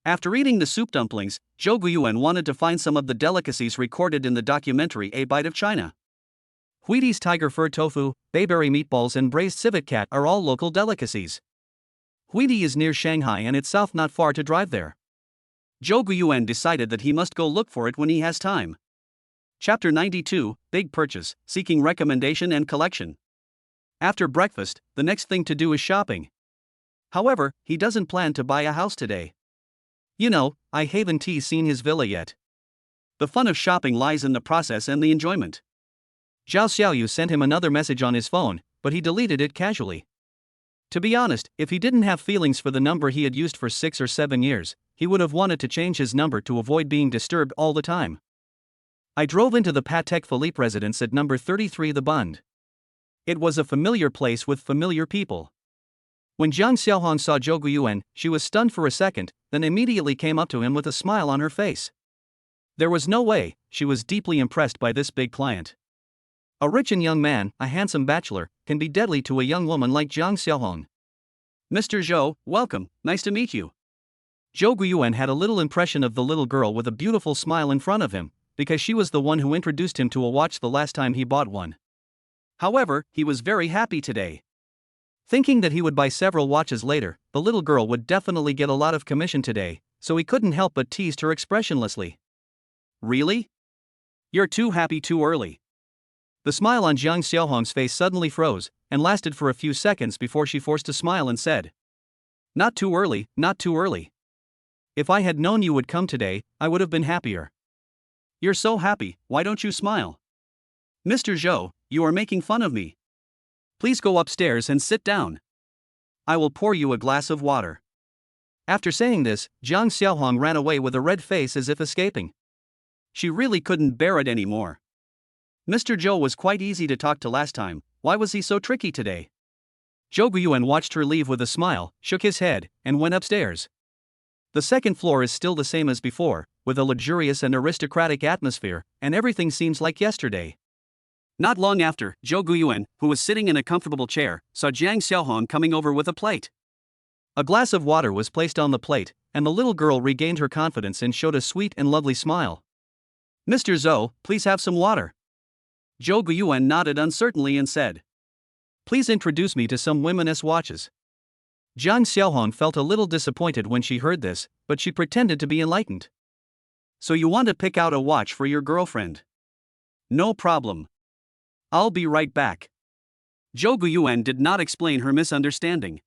After eating the soup dumplings, Jouan wanted to find some of the delicacies recorded in the documentary A Bite of China. Wheaties tiger fur tofu, bayberry meatballs and braised civet cat are all local delicacies. Wheatie is near Shanghai and it's south not far to drive there. Jouan decided that he must go look for it when he has time. Chapter 92, Big Purchase, Seeking Recommendation and Collection. After breakfast, the next thing to do is shopping. However, he doesn't plan to buy a house today. You know, I haven't seen his villa yet. The fun of shopping lies in the process and the enjoyment. Zhao Xiaoyu sent him another message on his phone, but he deleted it casually. To be honest, if he didn't have feelings for the number he had used for 6 or 7 years, he would have wanted to change his number to avoid being disturbed all the time. I drove into the Patek Philippe residence at number 33 the Bund. It was a familiar place with familiar people. When Jiang Xiaohong saw Jouan, she was stunned for a second, then immediately came up to him with a smile on her face. There was no way, she was deeply impressed by this big client. A rich and young man, a handsome bachelor, can be deadly to a young woman like Jiang Xiaohong. Mr. Zhou, welcome, nice to meet you. Jouan had a little impression of the little girl with a beautiful smile in front of him, because she was the one who introduced him to a watch the last time he bought one. However, he was very happy today. Thinking that he would buy several watches later, the little girl would definitely get a lot of commission today, so he couldn't help but teased her expressionlessly. Really? You're too happy too early. The smile on Jiang Xiaohong's face suddenly froze, and lasted for a few seconds before she forced a smile and said, Not too early, not too early. If I had known you would come today, I would have been happier. You're so happy, why don't you smile? Mr. Zhou, you are making fun of me. Please go upstairs and sit down. I will pour you a glass of water. After saying this, Jiang Xiaohong ran away with a red face as if escaping. She really couldn't bear it anymore. Mr. Zhou was quite easy to talk to last time, why was he so tricky today? Jouan watched her leave with a smile, shook his head, and went upstairs. The second floor is still the same as before, with a luxurious and aristocratic atmosphere, and everything seems like yesterday. Not long after, Jouan, who was sitting in a comfortable chair, saw Jiang Xiaohong coming over with a plate. A glass of water was placed on the plate, and the little girl regained her confidence and showed a sweet and lovely smile. "Mr. Zhou, please have some water." Zhou Guiyuan nodded uncertainly and said, "Please introduce me to some women's watches." Jiang Xiaohong felt a little disappointed when she heard this, but she pretended to be enlightened. "So you want to pick out a watch for your girlfriend? No problem. I'll be right back." Zhou Guiyuan did not explain her misunderstanding.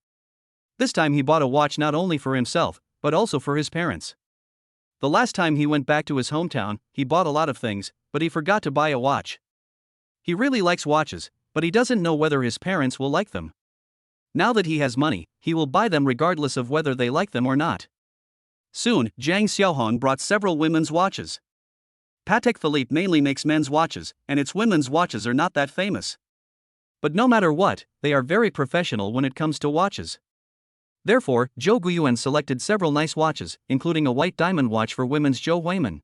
This time he bought a watch not only for himself, but also for his parents. The last time he went back to his hometown, he bought a lot of things, but he forgot to buy a watch. He really likes watches, but he doesn't know whether his parents will like them. Now that he has money, he will buy them regardless of whether they like them or not. Soon, Jiang Xiaohong brought several women's watches. Patek Philippe mainly makes men's watches, and its women's watches are not that famous. But no matter what, they are very professional when it comes to watches. Therefore, Zhou Guiyuan selected several nice watches, including a white diamond watch for women's Zhou Huimen.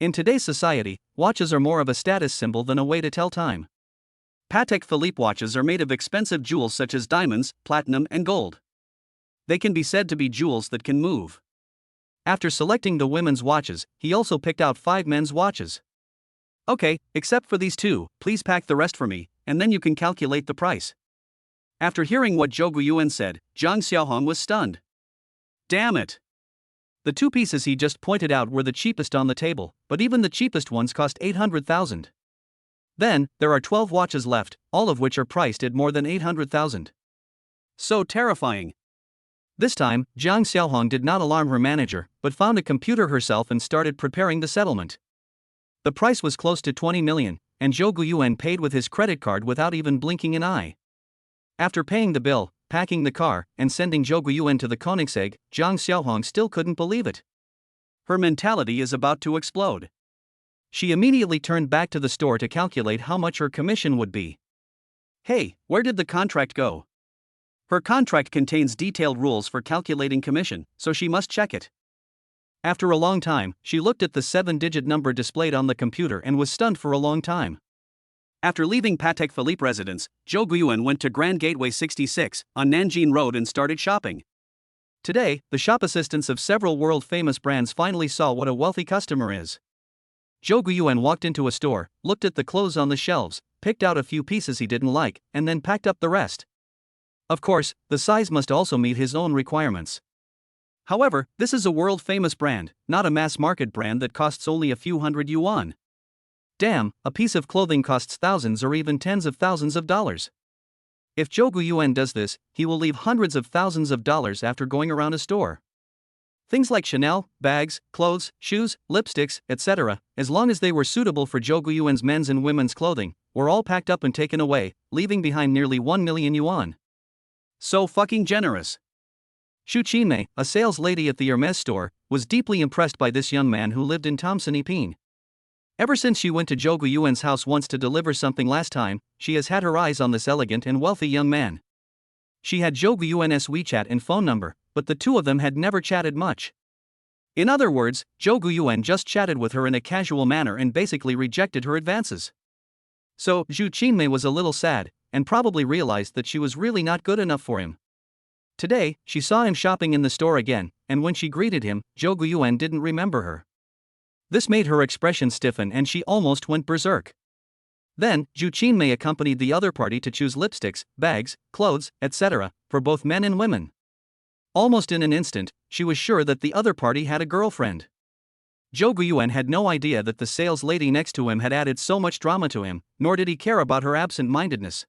In today's society, watches are more of a status symbol than a way to tell time. Patek Philippe watches are made of expensive jewels such as diamonds, platinum, and gold. They can be said to be jewels that can move. After selecting the women's watches, he also picked out 5 men's watches. "Okay, except for these 2, please pack the rest for me, and then you can calculate the price." After hearing what Zhou Guiyuan said, Jiang Xiaohong was stunned. Damn it! The 2 pieces he just pointed out were the cheapest on the table, but even the cheapest ones cost 800,000. Then, there are 12 watches left, all of which are priced at more than 800,000. So terrifying. This time, Jiang Xiaohong did not alarm her manager, but found a computer herself and started preparing the settlement. The price was close to 20 million, and Zhou Guiyuan paid with his credit card without even blinking an eye. After paying the bill, packing the car, and sending Zhou Guiyuan to the Koenigsegg, Jiang Xiaohong still couldn't believe it. Her mentality is about to explode. She immediately turned back to the store to calculate how much her commission would be. Hey, where did the contract go? Her contract contains detailed rules for calculating commission, so she must check it. After a long time, she looked at the 7-digit number displayed on the computer and was stunned for a long time. After leaving Patek Philippe residence, Zhou Guiyuan went to Grand Gateway 66 on Nanjing Road and started shopping. Today, the shop assistants of several world-famous brands finally saw what a wealthy customer is. Zhou Guiyuan walked into a store, looked at the clothes on the shelves, picked out a few pieces he didn't like, and then packed up the rest. Of course, the size must also meet his own requirements. However, this is a world-famous brand, not a mass-market brand that costs only a few hundred yuan. Damn, a piece of clothing costs thousands or even tens of thousands of dollars. If Zhou Guiyuan does this, he will leave hundreds of thousands of dollars after going around a store. Things like Chanel, bags, clothes, shoes, lipsticks, etc., as long as they were suitable for Zhou Guiyuan's men's and women's clothing, were all packed up and taken away, leaving behind nearly 1 million yuan. So fucking generous. Xu Qinmei, a sales lady at the Hermes store, was deeply impressed by this young man who lived in Tomson-Epine. Ever since she went to Zhou Guiyuan's house once to deliver something last time, she has had her eyes on this elegant and wealthy young man. She had Zhou Guiyuan's WeChat and phone number, but the two of them had never chatted much. In other words, Zhou Guiyuan just chatted with her in a casual manner and basically rejected her advances. So, Xu Qinmei was a little sad, and probably realized that she was really not good enough for him. Today, she saw him shopping in the store again, and when she greeted him, Zhou Guiyuan didn't remember her. This made her expression stiffen and she almost went berserk. Then, Xu Qinmei accompanied the other party to choose lipsticks, bags, clothes, etc., for both men and women. Almost in an instant, she was sure that the other party had a girlfriend. Zhou Guiyuan had no idea that the sales lady next to him had added so much drama to him, nor did he care about her absent-mindedness.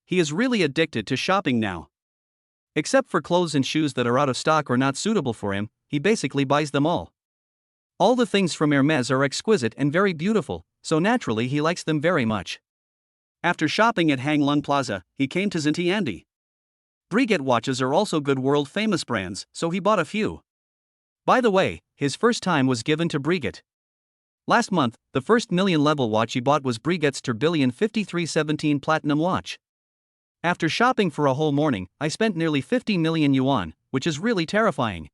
He is really addicted to shopping now. Except for clothes and shoes that are out of stock or not suitable for him, he basically buys them all. All the things from Hermes are exquisite and very beautiful, so naturally he likes them very much. After shopping at Hanglun Plaza, he came to Xintiandi. Breguet watches are also good world-famous brands, so he bought a few. By the way, his first time was given to Breguet. Last month, the first million-level watch he bought was Breguet's Tourbillon 5317 Platinum watch. After shopping for a whole morning, I spent nearly 50 million yuan, which is really terrifying.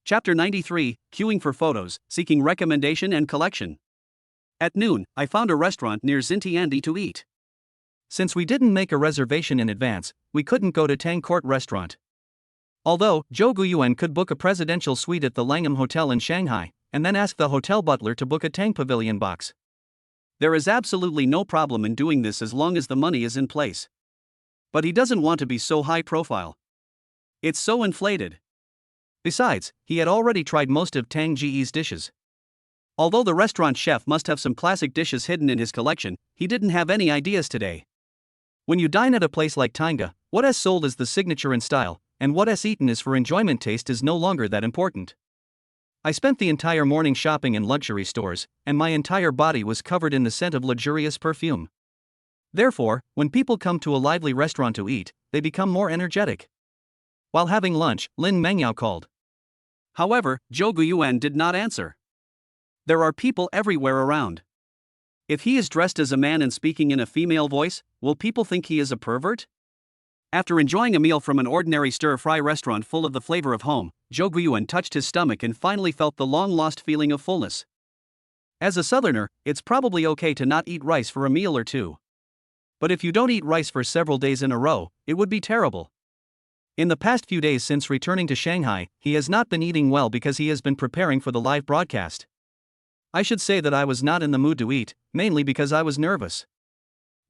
Chapter 93, Queuing for Photos, Seeking Recommendation and Collection. At noon, I found a restaurant near Xintiandi to eat. Since we didn't make a reservation in advance, we couldn't go to Tang Court Restaurant. Although, Zhou Guiyuan could book a presidential suite at the Langham Hotel in Shanghai, and then ask the hotel butler to book a Tang Pavilion box. There is absolutely no problem in doing this as long as the money is in place. But he doesn't want to be so high profile. It's so inflated. Besides, he had already tried most of Tang Ji's dishes. Although the restaurant chef must have some classic dishes hidden in his collection, he didn't have any ideas today. When you dine at a place like Tanga, what is sold is the signature in style, and what is eaten is for enjoyment. Taste is no longer that important. I spent the entire morning shopping in luxury stores, and my entire body was covered in the scent of luxurious perfume. Therefore, when people come to a lively restaurant to eat, they become more energetic. While having lunch, Lin Mengyao called. However, Zhou Guiyuan did not answer. There are people everywhere around. If he is dressed as a man and speaking in a female voice, will people think he is a pervert? After enjoying a meal from an ordinary stir-fry restaurant full of the flavor of home, Zhou Guiyuan touched his stomach and finally felt the long-lost feeling of fullness. As a southerner, it's probably okay to not eat rice for a meal or two. But if you don't eat rice for several days in a row, it would be terrible. In the past few days since returning to Shanghai, he has not been eating well because he has been preparing for the live broadcast. I should say that I was not in the mood to eat, mainly because I was nervous.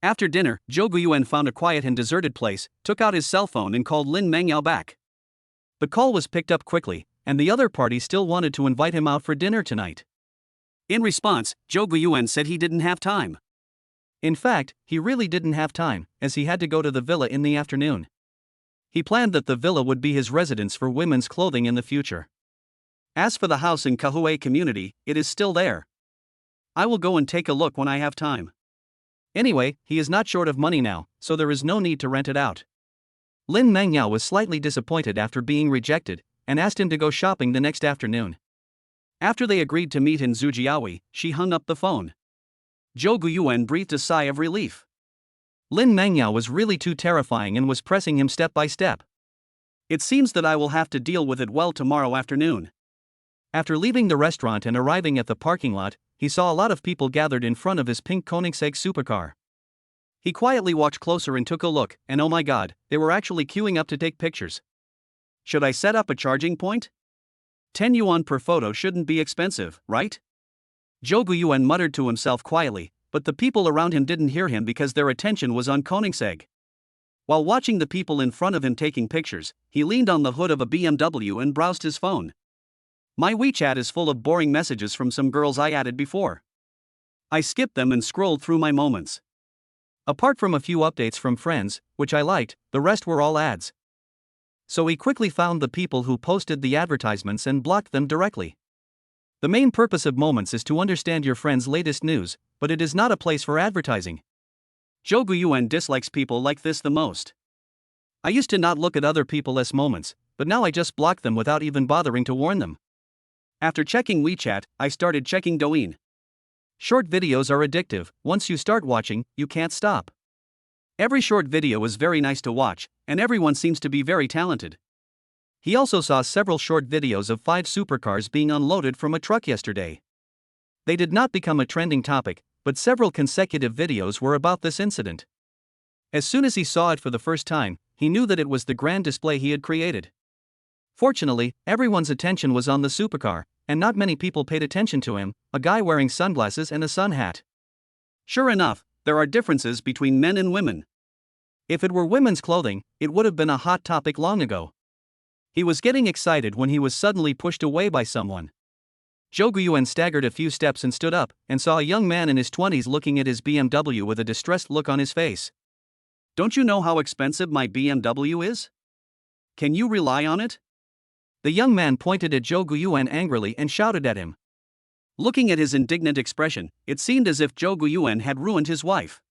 After dinner, Zhou Guiyuan found a quiet and deserted place, took out his cell phone and called Lin Mengyao back. The call was picked up quickly, and the other party still wanted to invite him out for dinner tonight. In response, Zhou Guiyuan said he didn't have time. In fact, he really didn't have time, as he had to go to the villa in the afternoon. He planned that the villa would be his residence for women's clothing in the future. As for the house in Kahui community, it is still there. I will go and take a look when I have time. Anyway, he is not short of money now, so there is no need to rent it out. Lin Mengyao was slightly disappointed after being rejected, and asked him to go shopping the next afternoon. After they agreed to meet in Zhujiaoui, she hung up the phone. Zhou Guiyuan breathed a sigh of relief. Lin Mengyao was really too terrifying and was pressing him step by step. It seems that I will have to deal with it well tomorrow afternoon. After leaving the restaurant and arriving at the parking lot, he saw a lot of people gathered in front of his pink Koenigsegg supercar. He quietly walked closer and took a look, and oh my god, they were actually queuing up to take pictures. Should I set up a charging point? 10 yuan per photo shouldn't be expensive, right? Zhou Guiyuan muttered to himself quietly, but the people around him didn't hear him because their attention was on Koenigsegg. While watching the people in front of him taking pictures, he leaned on the hood of a BMW and browsed his phone. My WeChat is full of boring messages from some girls I added before. I skipped them and scrolled through my moments. Apart from a few updates from friends, which I liked, the rest were all ads. So he quickly found the people who posted the advertisements and blocked them directly. The main purpose of Moments is to understand your friend's latest news, but it is not a place for advertising. Zhou Guiyuan dislikes people like this the most. I used to not look at other people as Moments, but now I just block them without even bothering to warn them. After checking WeChat, I started checking Douyin. Short videos are addictive. Once you start watching, you can't stop. Every short video is very nice to watch, and everyone seems to be very talented. He also saw several short videos of 5 supercars being unloaded from a truck yesterday. They did not become a trending topic, but several consecutive videos were about this incident. As soon as he saw it for the first time, he knew that it was the grand display he had created. Fortunately, everyone's attention was on the supercar, and not many people paid attention to him, a guy wearing sunglasses and a sun hat. Sure enough, there are differences between men and women. If it were women's clothing, it would have been a hot topic long ago. He was getting excited when he was suddenly pushed away by someone. Zhou Guiyuan staggered a few steps and stood up, and saw a young man in his 20s looking at his BMW with a distressed look on his face. Don't you know how expensive my BMW is? Can you rely on it? The young man pointed at Zhou Guiyuan angrily and shouted at him. Looking at his indignant expression, it seemed as if Zhou Guiyuan had ruined his wife.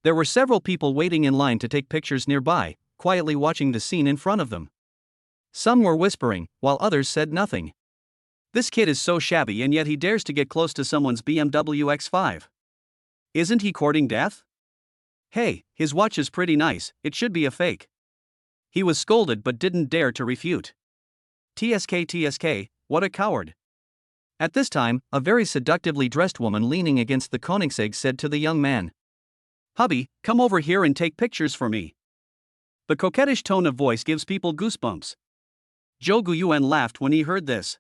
There were several people waiting in line to take pictures nearby, quietly watching the scene in front of them. Some were whispering, while others said nothing. This kid is so shabby and yet he dares to get close to someone's BMW X5. Isn't he courting death? Hey, his watch is pretty nice, it should be a fake. He was scolded but didn't dare to refute. TSK, what a coward. At this time, a very seductively dressed woman leaning against the Koenigsegg said to the young man, "Hubby, come over here and take pictures for me." The coquettish tone of voice gives people goosebumps. Zhou Guyuan laughed when he heard this.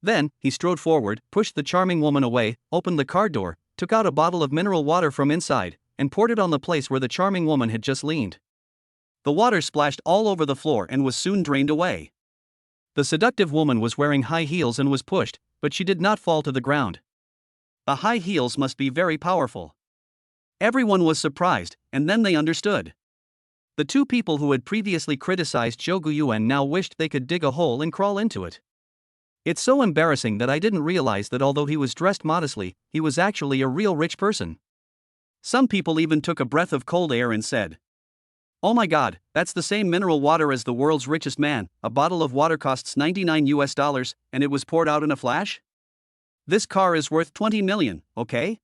Then, he strode forward, pushed the charming woman away, opened the car door, took out a bottle of mineral water from inside, and poured it on the place where the charming woman had just leaned. The water splashed all over the floor and was soon drained away. The seductive woman was wearing high heels and was pushed, but she did not fall to the ground. The high heels must be very powerful. Everyone was surprised, and then they understood. The two people who had previously criticized Zhou Guyuan now wished they could dig a hole and crawl into it. It's so embarrassing that I didn't realize that although he was dressed modestly, he was actually a real rich person. Some people even took a breath of cold air and said, "Oh my god, that's the same mineral water as the world's richest man. A bottle of water costs $99, and it was poured out in a flash? This car is worth 20 million, okay?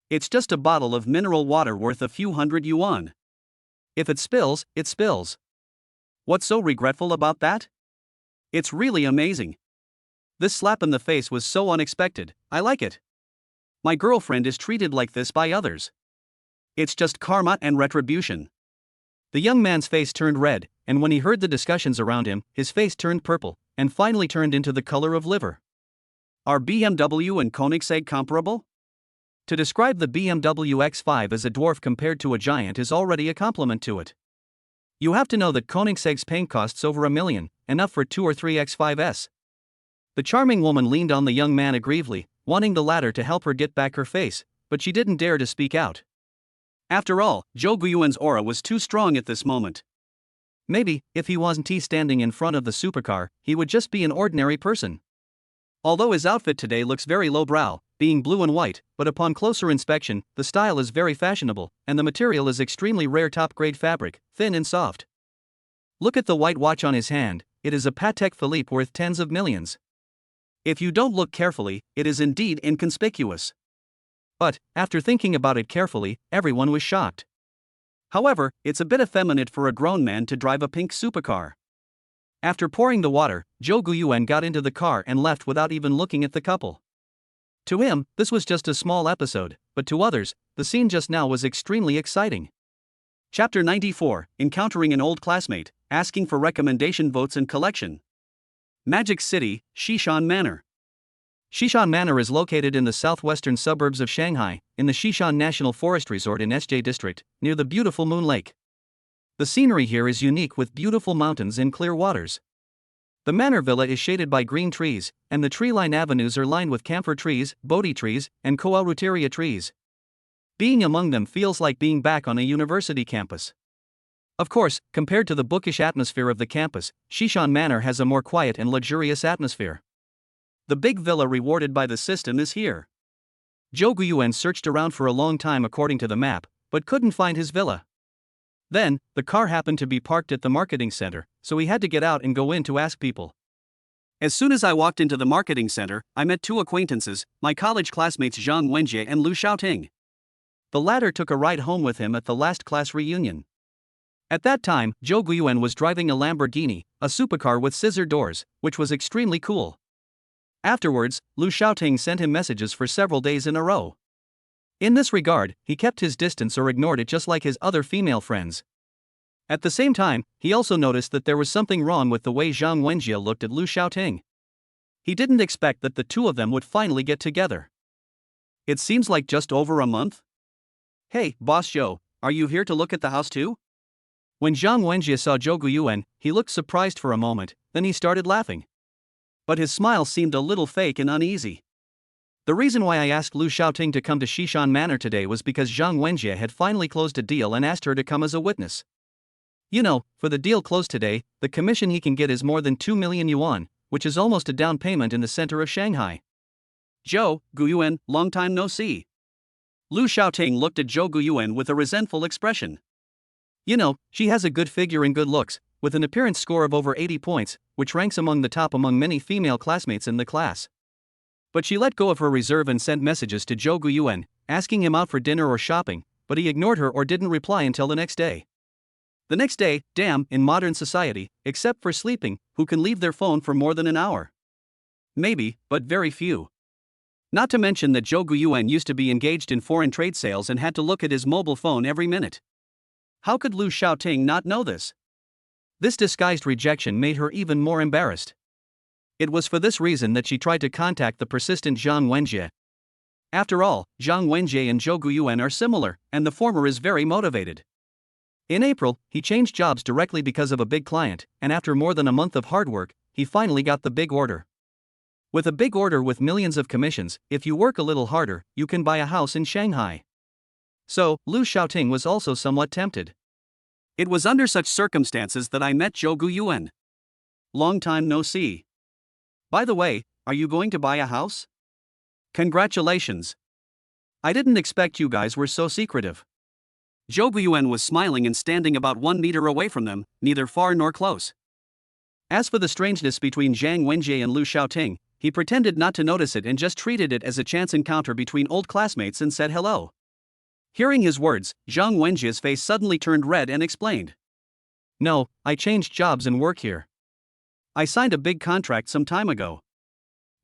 It's just a bottle of mineral water worth a few hundred yuan. If it spills, it spills. What's so regretful about that? It's really amazing. This slap in the face was so unexpected. I like it. My girlfriend is treated like this by others. It's just karma and retribution." The young man's face turned red, and when he heard the discussions around him, his face turned purple, and finally turned into the color of liver. Are BMW and Koenigsegg comparable? To describe the BMW X5 as a dwarf compared to a giant is already a compliment to it. You have to know that Koenigsegg's paint costs over $1 million, enough for 2 or 3 X5s. The charming woman leaned on the young man aggressively, wanting the latter to help her get back her face, but she didn't dare to speak out. After all, Zhou Guyuan's aura was too strong at this moment. Maybe, if he wasn't standing in front of the supercar, he would just be an ordinary person. Although his outfit today looks very lowbrow, being blue and white, but upon closer inspection, the style is very fashionable, and the material is extremely rare top-grade fabric, thin and soft. Look at the white watch on his hand, it is a Patek Philippe worth tens of millions. If you don't look carefully, it is indeed inconspicuous. But, after thinking about it carefully, everyone was shocked. However, it's a bit effeminate for a grown man to drive a pink supercar. After pouring the water, Zhou Guyuan got into the car and left without even looking at the couple. To him, this was just a small episode, but to others, the scene just now was extremely exciting. Chapter 94, Encountering an Old Classmate, Asking for Recommendation Votes and Collection. Magic City, Xishan Manor. Xishan Manor is located in the southwestern suburbs of Shanghai, in the Xishan National Forest Resort in SJ District, near the beautiful Moon Lake. The scenery here is unique with beautiful mountains and clear waters. The manor villa is shaded by green trees, and the tree-lined avenues are lined with camphor trees, Bodhi trees, and Coauruteria trees. Being among them feels like being back on a university campus. Of course, compared to the bookish atmosphere of the campus, Xishan Manor has a more quiet and luxurious atmosphere. The big villa rewarded by the system is here. Zhou Guyuan searched around for a long time according to the map, but couldn't find his villa. Then, the car happened to be parked at the marketing center, so he had to get out and go in to ask people. As soon as I walked into the marketing center, I met two acquaintances, my college classmates Zhang Wenjie and Lu Xiaoting. The latter took a ride home with him at the last class reunion. At that time, Zhou Guyuan was driving a Lamborghini, a supercar with scissor doors, which was extremely cool. Afterwards, Lu Xiaoting sent him messages for several days in a row. In this regard, he kept his distance or ignored it just like his other female friends. At the same time, he also noticed that there was something wrong with the way Zhang Wenjie looked at Lu Xiaoting. He didn't expect that the two of them would finally get together. It seems like just over a month? Hey, Boss Zhou, are you here to look at the house too? When Zhang Wenjie saw Zhou Guyuan, he looked surprised for a moment, then he started laughing. But his smile seemed a little fake and uneasy. The reason why I asked Lu Xiaoting to come to Xishan Manor today was because Zhang Wenjie had finally closed a deal and asked her to come as a witness. You know, for the deal closed today, the commission he can get is more than 2 million yuan, which is almost a down payment in the center of Shanghai. Zhou Guyuan, long time no see. Lu Xiaoting looked at Zhou Guyuan with a resentful expression. You know, she has a good figure and good looks, with an appearance score of over 80 points, which ranks among the top among many female classmates in the class. But she let go of her reserve and sent messages to Zhou Guyuan, asking him out for dinner or shopping, but he ignored her or didn't reply until the next day. The next day, damn, in modern society, except for sleeping, who can leave their phone for more than an hour? Maybe, but very few. Not to mention that Zhou Guyuan used to be engaged in foreign trade sales and had to look at his mobile phone every minute. How could Lu Xiaoting not know this? This disguised rejection made her even more embarrassed. It was for this reason that she tried to contact the persistent Zhang Wenjie. After all, Zhang Wenjie and Zhou Guyuan are similar, and the former is very motivated. In April, he changed jobs directly because of a big client, and after more than a month of hard work, he finally got the big order. With a big order with millions of commissions, if you work a little harder, you can buy a house in Shanghai. So, Liu Xiaoting was also somewhat tempted. It was under such circumstances that I met Zhou Guyuan. Long time no see. By the way, are you going to buy a house? Congratulations. I didn't expect you guys were so secretive. Zhou Guyuan was smiling and standing about 1 meter away from them, neither far nor close. As for the strangeness between Zhang Wenjie and Liu Xiaoting, he pretended not to notice it and just treated it as a chance encounter between old classmates and said hello. Hearing his words, Zhang Wenjie's face suddenly turned red and explained. No, I changed jobs and work here. I signed a big contract some time ago.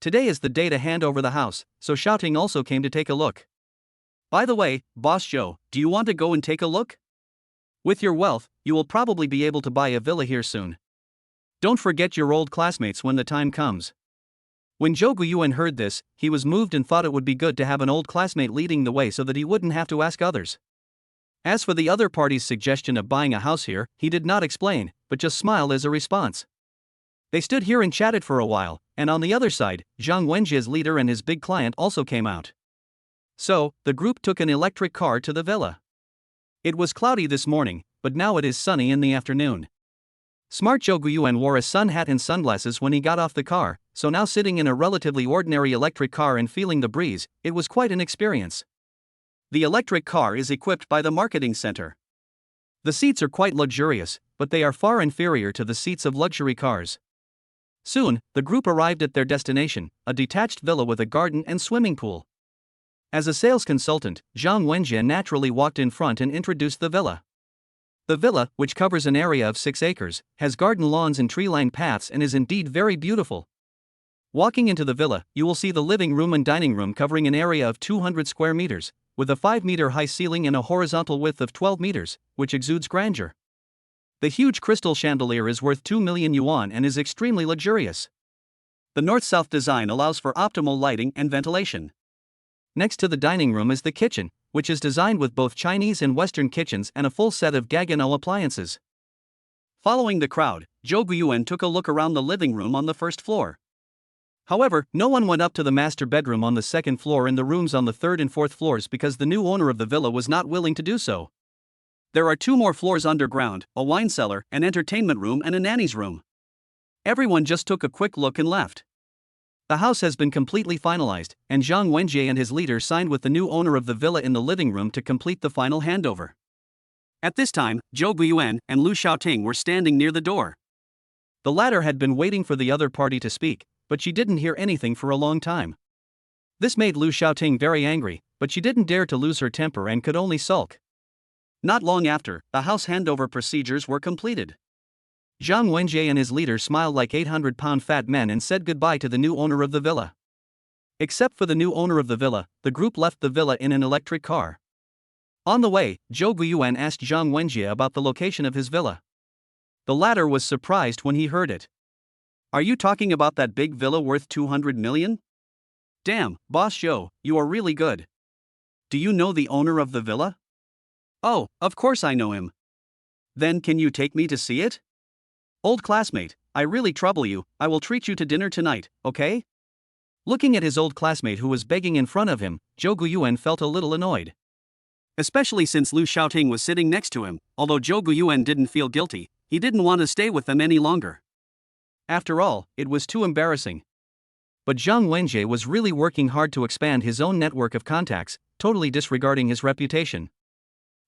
Today is the day to hand over the house, so Xiaoting also came to take a look. By the way, Boss Zhou, do you want to go and take a look? With your wealth, you will probably be able to buy a villa here soon. Don't forget your old classmates when the time comes. When Zhou Guyuan heard this, he was moved and thought it would be good to have an old classmate leading the way so that he wouldn't have to ask others. As for the other party's suggestion of buying a house here, he did not explain, but just smiled as a response. They stood here and chatted for a while, and on the other side, Zhang Wenjie's leader and his big client also came out. So, the group took an electric car to the villa. It was cloudy this morning, but now it is sunny in the afternoon. Smart Zhou Guyuan wore a sun hat and sunglasses when he got off the car, so now sitting in a relatively ordinary electric car and feeling the breeze, it was quite an experience. The electric car is equipped by the marketing center. The seats are quite luxurious, but they are far inferior to the seats of luxury cars. Soon, the group arrived at their destination, a detached villa with a garden and swimming pool. As a sales consultant, Zhang Wenjie naturally walked in front and introduced the villa. The villa, which covers an area of 6 acres, has garden lawns and tree-lined paths and is indeed very beautiful. Walking into the villa, you will see the living room and dining room covering an area of 200 square meters, with a 5-meter-high ceiling and a horizontal width of 12 meters, which exudes grandeur. The huge crystal chandelier is worth 2 million yuan and is extremely luxurious. The north-south design allows for optimal lighting and ventilation. Next to the dining room is the kitchen, which is designed with both Chinese and Western kitchens and a full set of Gaggenau appliances. Following the crowd, Zhou Guyuan took a look around the living room on the first floor. However, no one went up to the master bedroom on the second floor and the rooms on the third and fourth floors because the new owner of the villa was not willing to do so. There are 2 more floors underground, a wine cellar, an entertainment room and a nanny's room. Everyone just took a quick look and left. The house has been completely finalized, and Zhang Wenjie and his leader signed with the new owner of the villa in the living room to complete the final handover. At this time, Zhou Guyuan and Liu Xiaoting were standing near the door. The latter had been waiting for the other party to speak, but she didn't hear anything for a long time. This made Liu Xiaoting very angry, but she didn't dare to lose her temper and could only sulk. Not long after, the house handover procedures were completed. Zhang Wenjie and his leader smiled like 800-pound fat men and said goodbye to the new owner of the villa. Except for the new owner of the villa, the group left the villa in an electric car. On the way, Zhou Guyuan asked Zhang Wenjie about the location of his villa. The latter was surprised when he heard it. Are you talking about that big villa worth 200 million? Damn, Boss Zhou, you are really good. Do you know the owner of the villa? Oh, of course I know him. Then can you take me to see it? Old classmate, I really trouble you, I will treat you to dinner tonight, okay? Looking at his old classmate who was begging in front of him, Zhou Guyuan felt a little annoyed. Especially since Liu Xiaoting was sitting next to him, although Zhou Guyuan didn't feel guilty, he didn't want to stay with them any longer. After all, it was too embarrassing. But Zhang Wenjie was really working hard to expand his own network of contacts, totally disregarding his reputation.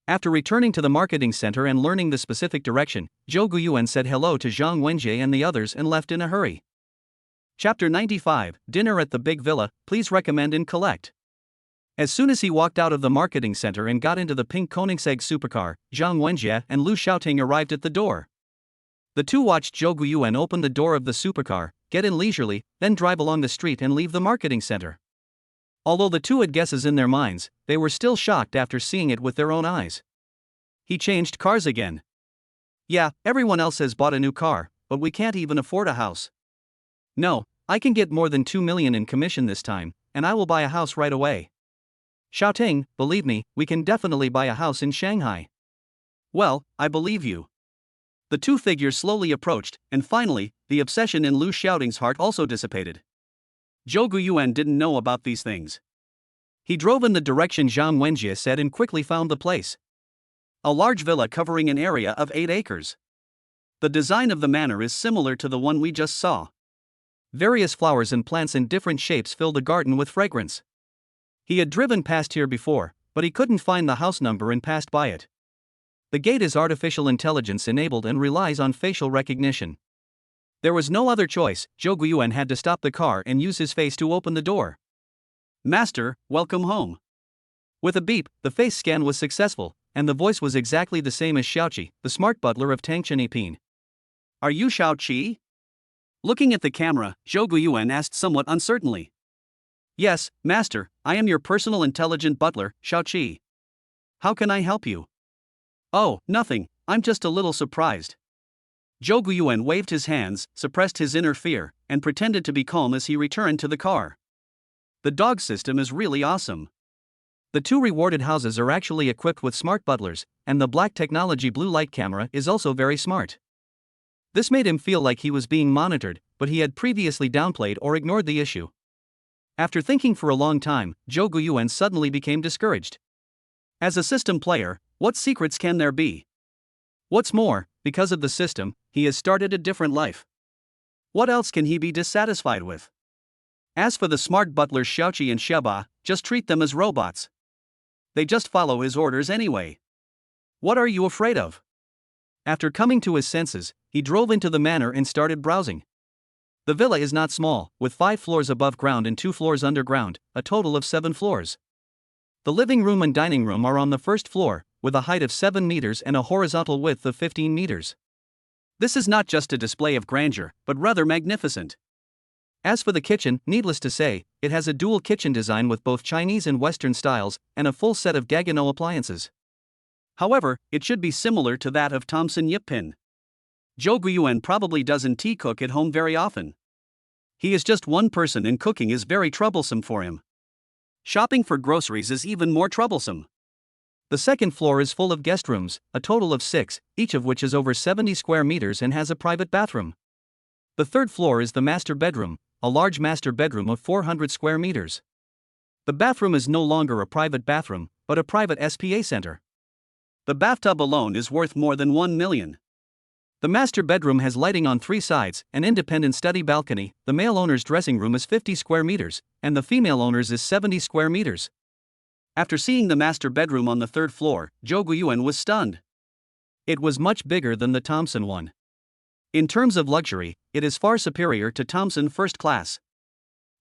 After returning to the marketing center and learning the specific direction, Zhou Guyuan said hello to Zhang Wenjie and the others and left in a hurry. Chapter 95, Dinner at the Big Villa, Please Recommend and Collect. As soon as he walked out of the marketing center and got into the pink Koenigsegg supercar, Zhang Wenjie and Liu Xiaoting arrived at the door. The two watched Zhou Guyuan open the door of the supercar, get in leisurely, then drive along the street and leave the marketing center. Although the two had guesses in their minds, they were still shocked after seeing it with their own eyes. He changed cars again. Yeah, everyone else has bought a new car, but we can't even afford a house. No, I can get more than 2 million in commission this time, and I will buy a house right away. Xiaoting, believe me, we can definitely buy a house in Shanghai. Well, I believe you. The two figures slowly approached, and finally, the obsession in Lu Xiaoting's heart also dissipated. Zhou Guiyuan didn't know about these things. He drove in the direction Zhang Wenjie said and quickly found the place. A large villa covering an area of 8 acres. The design of the manor is similar to the one we just saw. Various flowers and plants in different shapes fill the garden with fragrance. He had driven past here before, but he couldn't find the house number and passed by it. The gate is artificial intelligence enabled and relies on facial recognition. There was no other choice. Zhou Guiyuan had to stop the car and use his face to open the door. Master, welcome home. With a beep, the face scan was successful, and the voice was exactly the same as Xiaoqi, the smart butler of Tangchen Yiping. Are you Xiaoqi? Looking at the camera, Zhou Guiyuan asked somewhat uncertainly. Yes, master, I am your personal intelligent butler, Xiaoqi. How can I help you? Oh, nothing, I'm just a little surprised. Zhou Guiyuan waved his hands, suppressed his inner fear, and pretended to be calm as he returned to the car. The dog system is really awesome. The two rewarded houses are actually equipped with smart butlers, and the black technology blue light camera is also very smart. This made him feel like he was being monitored, but he had previously downplayed or ignored the issue. After thinking for a long time, Zhou Guiyuan suddenly became discouraged. As a system player, what secrets can there be? What's more, because of the system, he has started a different life. What else can he be dissatisfied with? As for the smart butlers Xiaoqi and Xiaba, just treat them as robots. They just follow his orders anyway. What are you afraid of? After coming to his senses, he drove into the manor and started browsing. The villa is not small, with 5 floors above ground and 2 floors underground, a total of 7 floors. The living room and dining room are on the first floor, with a height of 7 meters and a horizontal width of 15 meters. This is not just a display of grandeur, but rather magnificent. As for the kitchen, needless to say, it has a dual kitchen design with both Chinese and Western styles, and a full set of Gaggenau appliances. However, it should be similar to that of Thomson Yipin. Zhou Guiyuan probably doesn't tea cook at home very often. He is just one person and cooking is very troublesome for him. Shopping for groceries is even more troublesome. The second floor is full of guest rooms, a total of 6, each of which is over 70 square meters and has a private bathroom. The third floor is the master bedroom, a large master bedroom of 400 square meters. The bathroom is no longer a private bathroom, but a private SPA center. The bathtub alone is worth more than 1 million. The master bedroom has lighting on 3 sides, an independent study balcony, the male owner's dressing room is 50 square meters, and the female owner's is 70 square meters. After seeing the master bedroom on the 3rd floor, Zhou Guiyuan was stunned. It was much bigger than the Thomson one. In terms of luxury, it is far superior to Thomson First Class.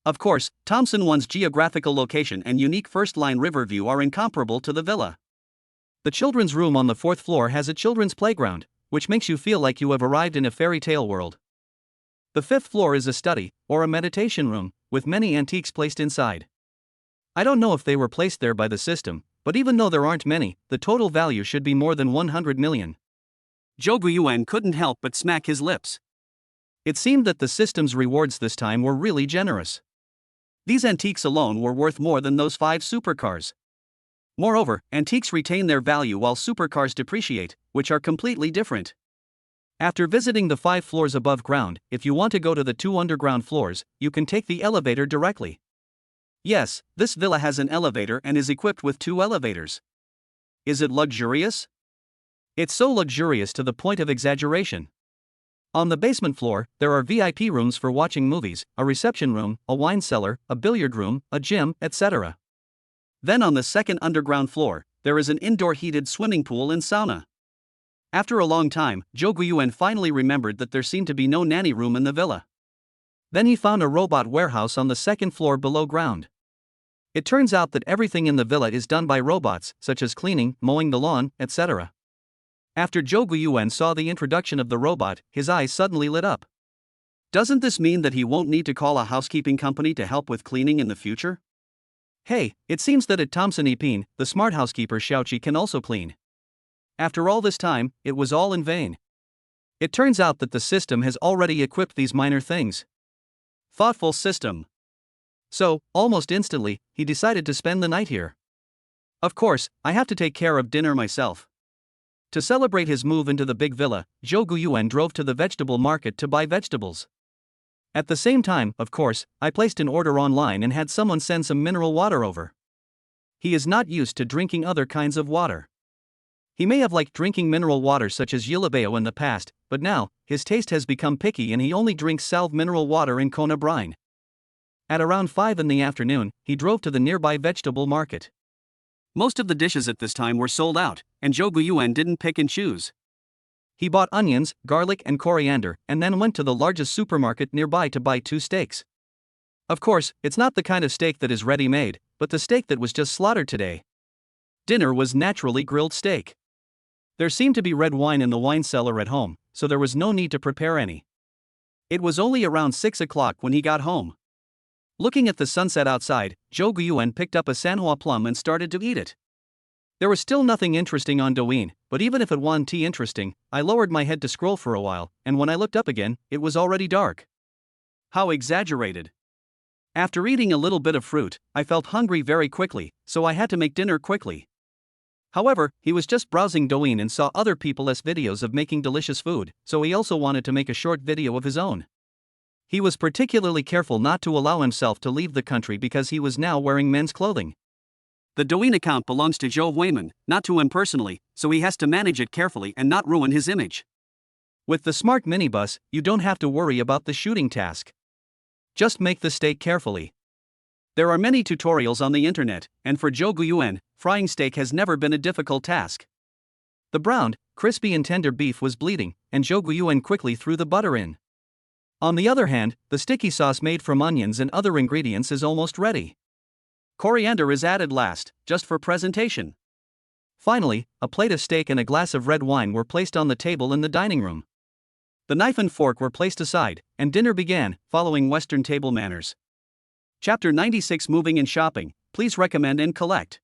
Of course, Thomson One's geographical location and unique first-line river view are incomparable to the villa. The children's room on the 4th floor has a children's playground, which makes you feel like you have arrived in a fairy tale world. The 5th floor is a study, or a meditation room, with many antiques placed inside. I don't know if they were placed there by the system, but even though there aren't many, the total value should be more than 100 million. Zhou Guiyuan couldn't help but smack his lips. It seemed that the system's rewards this time were really generous. These antiques alone were worth more than those 5 supercars. Moreover, antiques retain their value while supercars depreciate, which are completely different. After visiting the 5 floors above ground, if you want to go to the 2 underground floors, you can take the elevator directly. Yes, this villa has an elevator and is equipped with 2 elevators. Is it luxurious? It's so luxurious to the point of exaggeration. On the basement floor, there are VIP rooms for watching movies, a reception room, a wine cellar, a billiard room, a gym, etc. Then on the 2nd underground floor, there is an indoor heated swimming pool and sauna. After a long time, Zhou Guiyuan finally remembered that there seemed to be no nanny room in the villa. Then he found a robot warehouse on the 2nd floor below ground. It turns out that everything in the villa is done by robots, such as cleaning, mowing the lawn, etc. After Zhou Guiyuan saw the introduction of the robot, his eyes suddenly lit up. Doesn't this mean that he won't need to call a housekeeping company to help with cleaning in the future? Hey, it seems that at Thomson Yipin, the smart housekeeper Xiaoqi can also clean. After all this time, it was all in vain. It turns out that the system has already equipped these minor things. Thoughtful system. So, almost instantly, he decided to spend the night here. Of course, I have to take care of dinner myself. To celebrate his move into the big villa, Zhou Guiyuan drove to the vegetable market to buy vegetables. At the same time, of course, I placed an order online and had someone send some mineral water over. He is not used to drinking other kinds of water. He may have liked drinking mineral water such as Yilabao in the past, but now, his taste has become picky and he only drinks salve mineral water in Kona brine. At around 5 in the afternoon, he drove to the nearby vegetable market. Most of the dishes at this time were sold out, and Zhou Guiyuan didn't pick and choose. He bought onions, garlic and coriander, and then went to the largest supermarket nearby to buy 2 steaks. Of course, it's not the kind of steak that is ready-made, but the steak that was just slaughtered today. Dinner was naturally grilled steak. There seemed to be red wine in the wine cellar at home, so there was no need to prepare any. It was only around 6 o'clock when he got home. Looking at the sunset outside, Zhou Guiyuan picked up a Sanhua plum and started to eat it. There was still nothing interesting on Douyin, but even if it wasn't interesting, I lowered my head to scroll for a while, and when I looked up again, it was already dark. How exaggerated. After eating a little bit of fruit, I felt hungry very quickly, so I had to make dinner quickly. However, he was just browsing Douyin and saw other people's videos of making delicious food, so he also wanted to make a short video of his own. He was particularly careful not to allow himself to leave the country because he was now wearing men's clothing. The Douyin account belongs to Zhou Huiman, not to him personally, so he has to manage it carefully and not ruin his image. With the smart minibus, you don't have to worry about the shooting task. Just make the steak carefully. There are many tutorials on the internet, and for Zhou Guiyuan, frying steak has never been a difficult task. The browned, crispy and tender beef was bleeding, and Zhou Guiyuan quickly threw the butter in. On the other hand, the sticky sauce made from onions and other ingredients is almost ready. Coriander is added last, just for presentation. Finally, a plate of steak and a glass of red wine were placed on the table in the dining room. The knife and fork were placed aside, and dinner began, following Western table manners. Chapter 96 Moving and Shopping, please recommend and collect.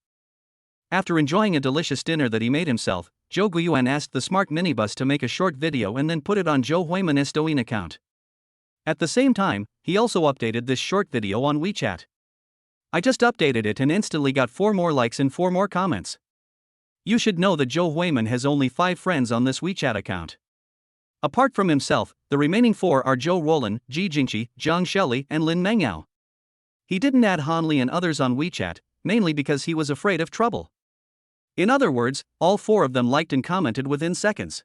After enjoying a delicious dinner that he made himself, Zhou Guiyuan asked the smart minibus to make a short video and then put it on Zhou Huiman's Douyin account. At the same time, he also updated this short video on WeChat. I just updated it and instantly got 4 more likes and 4 more comments. You should know that Zhou Huiman has only 5 friends on this WeChat account. Apart from himself, the remaining 4 are Zhou Roland, Ji Jingqi, Zhang Sheli and Lin Mengyao. He didn't add Han Li and others on WeChat, mainly because he was afraid of trouble. In other words, all 4 of them liked and commented within seconds.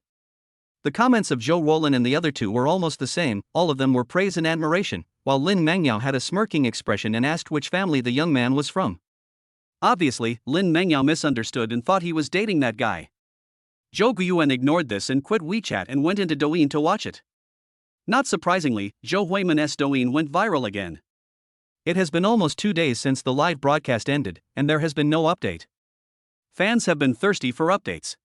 The comments of Zhou Roland and the other 2 were almost the same, all of them were praise and admiration, while Lin Mengyao had a smirking expression and asked which family the young man was from. Obviously, Lin Mengyao misunderstood and thought he was dating that guy. Zhou Guiyuan ignored this and quit WeChat and went into Douyin to watch it. Not surprisingly, Zhou Huiman's Douyin went viral again. It has been almost 2 days since the live broadcast ended, and there has been no update. Fans have been thirsty for updates.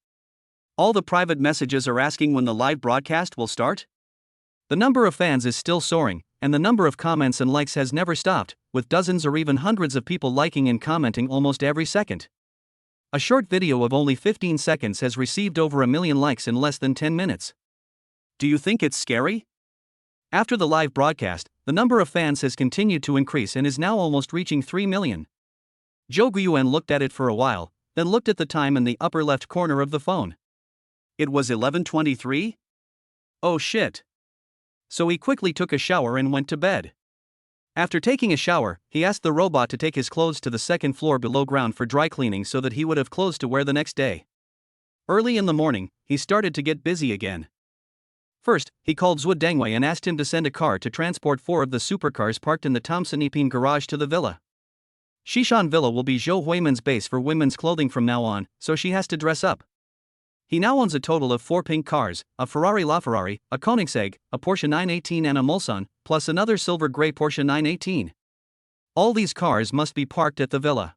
All the private messages are asking when the live broadcast will start. The number of fans is still soaring, and the number of comments and likes has never stopped, with dozens or even hundreds of people liking and commenting almost every second. A short video of only 15 seconds has received over 1 million likes in less than 10 minutes. Do you think it's scary? After the live broadcast, the number of fans has continued to increase and is now almost reaching 3 million. Zhou Guiyuan looked at it for a while, then looked at the time in the upper left corner of the phone. It was 11:23? Oh shit. So he quickly took a shower and went to bed. After taking a shower, he asked the robot to take his clothes to the second floor below ground for dry cleaning so that he would have clothes to wear the next day. Early in the morning, he started to get busy again. First, he called Zhuo Dengwei and asked him to send a car to transport 4 of the supercars parked in the Thompson Epine garage to the villa. Shishan Villa will be Zhou Huiman's base for women's clothing from now on, so she has to dress up. He now owns a total of 4 pink cars, a Ferrari LaFerrari, a Koenigsegg, a Porsche 918 and a Mulsanne, plus another silver-gray Porsche 918. All these cars must be parked at the villa.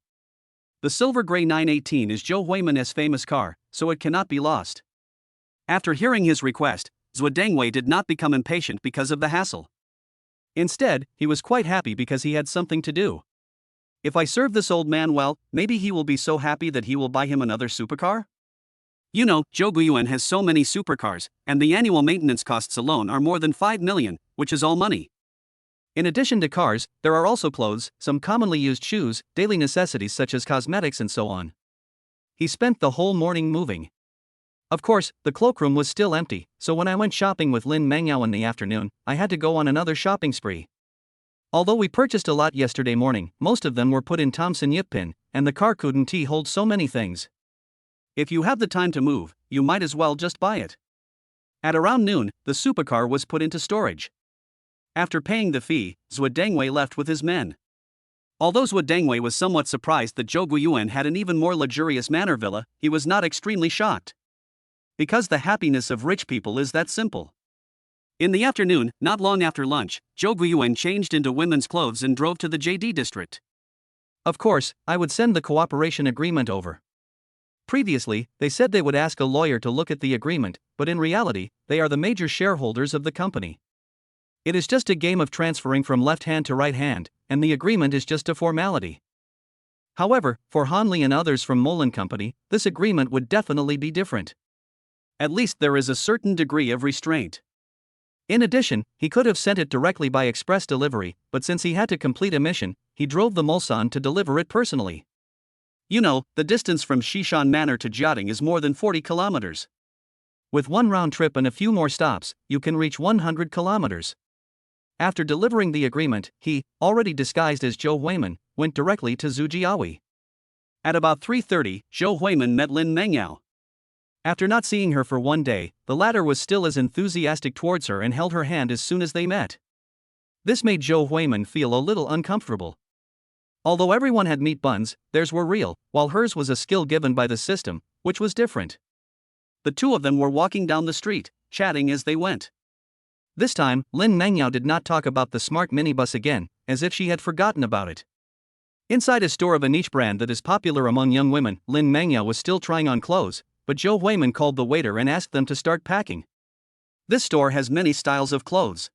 The silver-gray 918 is Zhou Huiman's famous car, so it cannot be lost. After hearing his request, Zhuo Dengwei did not become impatient because of the hassle. Instead, he was quite happy because he had something to do. If I serve this old man well, maybe he will be so happy that he will buy him another supercar? You know, Jouan has so many supercars, and the annual maintenance costs alone are more than 5 million, which is all money. In addition to cars, there are also clothes, some commonly used shoes, daily necessities such as cosmetics and so on. He spent the whole morning moving. Of course, the cloakroom was still empty, so when I went shopping with Lin Mengyao in the afternoon, I had to go on another shopping spree. Although we purchased a lot yesterday morning, most of them were put in Thomson Yipin, and the car couldn't hold so many things. If you have the time to move, you might as well just buy it. At around noon, the supercar was put into storage. After paying the fee, Zhou Dengwei left with his men. Although Zhou Dengwei was somewhat surprised that Zhou Guiyuan had an even more luxurious manor villa, he was not extremely shocked. Because the happiness of rich people is that simple. In the afternoon, not long after lunch, Zhou Guiyuan changed into women's clothes and drove to the JD district. Of course, I would send the cooperation agreement over. Previously, they said they would ask a lawyer to look at the agreement, but in reality, they are the major shareholders of the company. It is just a game of transferring from left hand to right hand, and the agreement is just a formality. However, for Hanli and others from Molin Company, this agreement would definitely be different. At least there is a certain degree of restraint. In addition, he could have sent it directly by express delivery, but since he had to complete a mission, he drove the Mulsan to deliver it personally. You know, the distance from Shishan Manor to Jiating is more than 40 kilometers. With one round trip and a few more stops, you can reach 100 kilometers. After delivering the agreement, he, already disguised as Zhou Huiman, went directly to Zhujiawi. At about 3:30, Zhou Huiman met Lin Mengyao. After not seeing her for one day, the latter was still as enthusiastic towards her and held her hand as soon as they met. This made Zhou Huiman feel a little uncomfortable. Although everyone had meat buns, theirs were real, while hers was a skill given by the system, which was different. The two of them were walking down the street, chatting as they went. This time, Lin Mengyao did not talk about the smart minibus again, as if she had forgotten about it. Inside a store of a niche brand that is popular among young women, Lin Mengyao was still trying on clothes, but Zhou Huiman called the waiter and asked them to start packing. This store has many styles of clothes.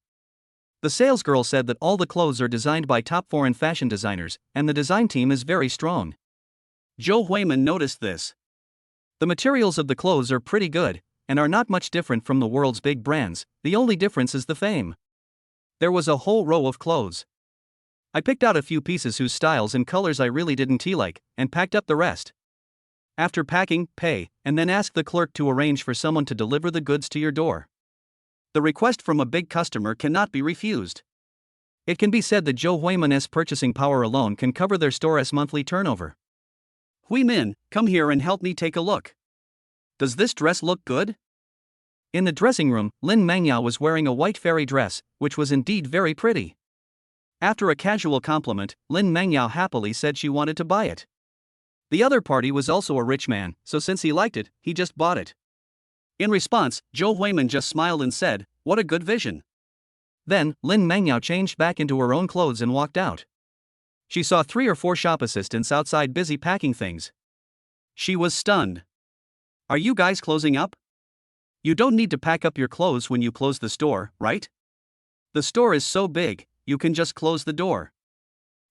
The salesgirl said that all the clothes are designed by top foreign fashion designers, and the design team is very strong. Zhou Huiman noticed this. The materials of the clothes are pretty good, and are not much different from the world's big brands, the only difference is the fame. There was a whole row of clothes. I picked out a few pieces whose styles and colors I really didn't like, and packed up the rest. After packing, pay, and then ask the clerk to arrange for someone to deliver the goods to your door. The request from a big customer cannot be refused. It can be said that Zhou Huiman's purchasing power alone can cover their store's monthly turnover. Hui Min, come here and help me take a look. Does this dress look good? In the dressing room, Lin Mengyao was wearing a white fairy dress, which was indeed very pretty. After a casual compliment, Lin Mengyao happily said she wanted to buy it. The other party was also a rich man, so since he liked it, he just bought it. In response, Zhou Huiman just smiled and said, "What a good vision." Then, Lin Mengyao changed back into her own clothes and walked out. She saw 3 or 4 shop assistants outside busy packing things. She was stunned. Are you guys closing up? You don't need to pack up your clothes when you close the store, right? The store is so big, you can just close the door.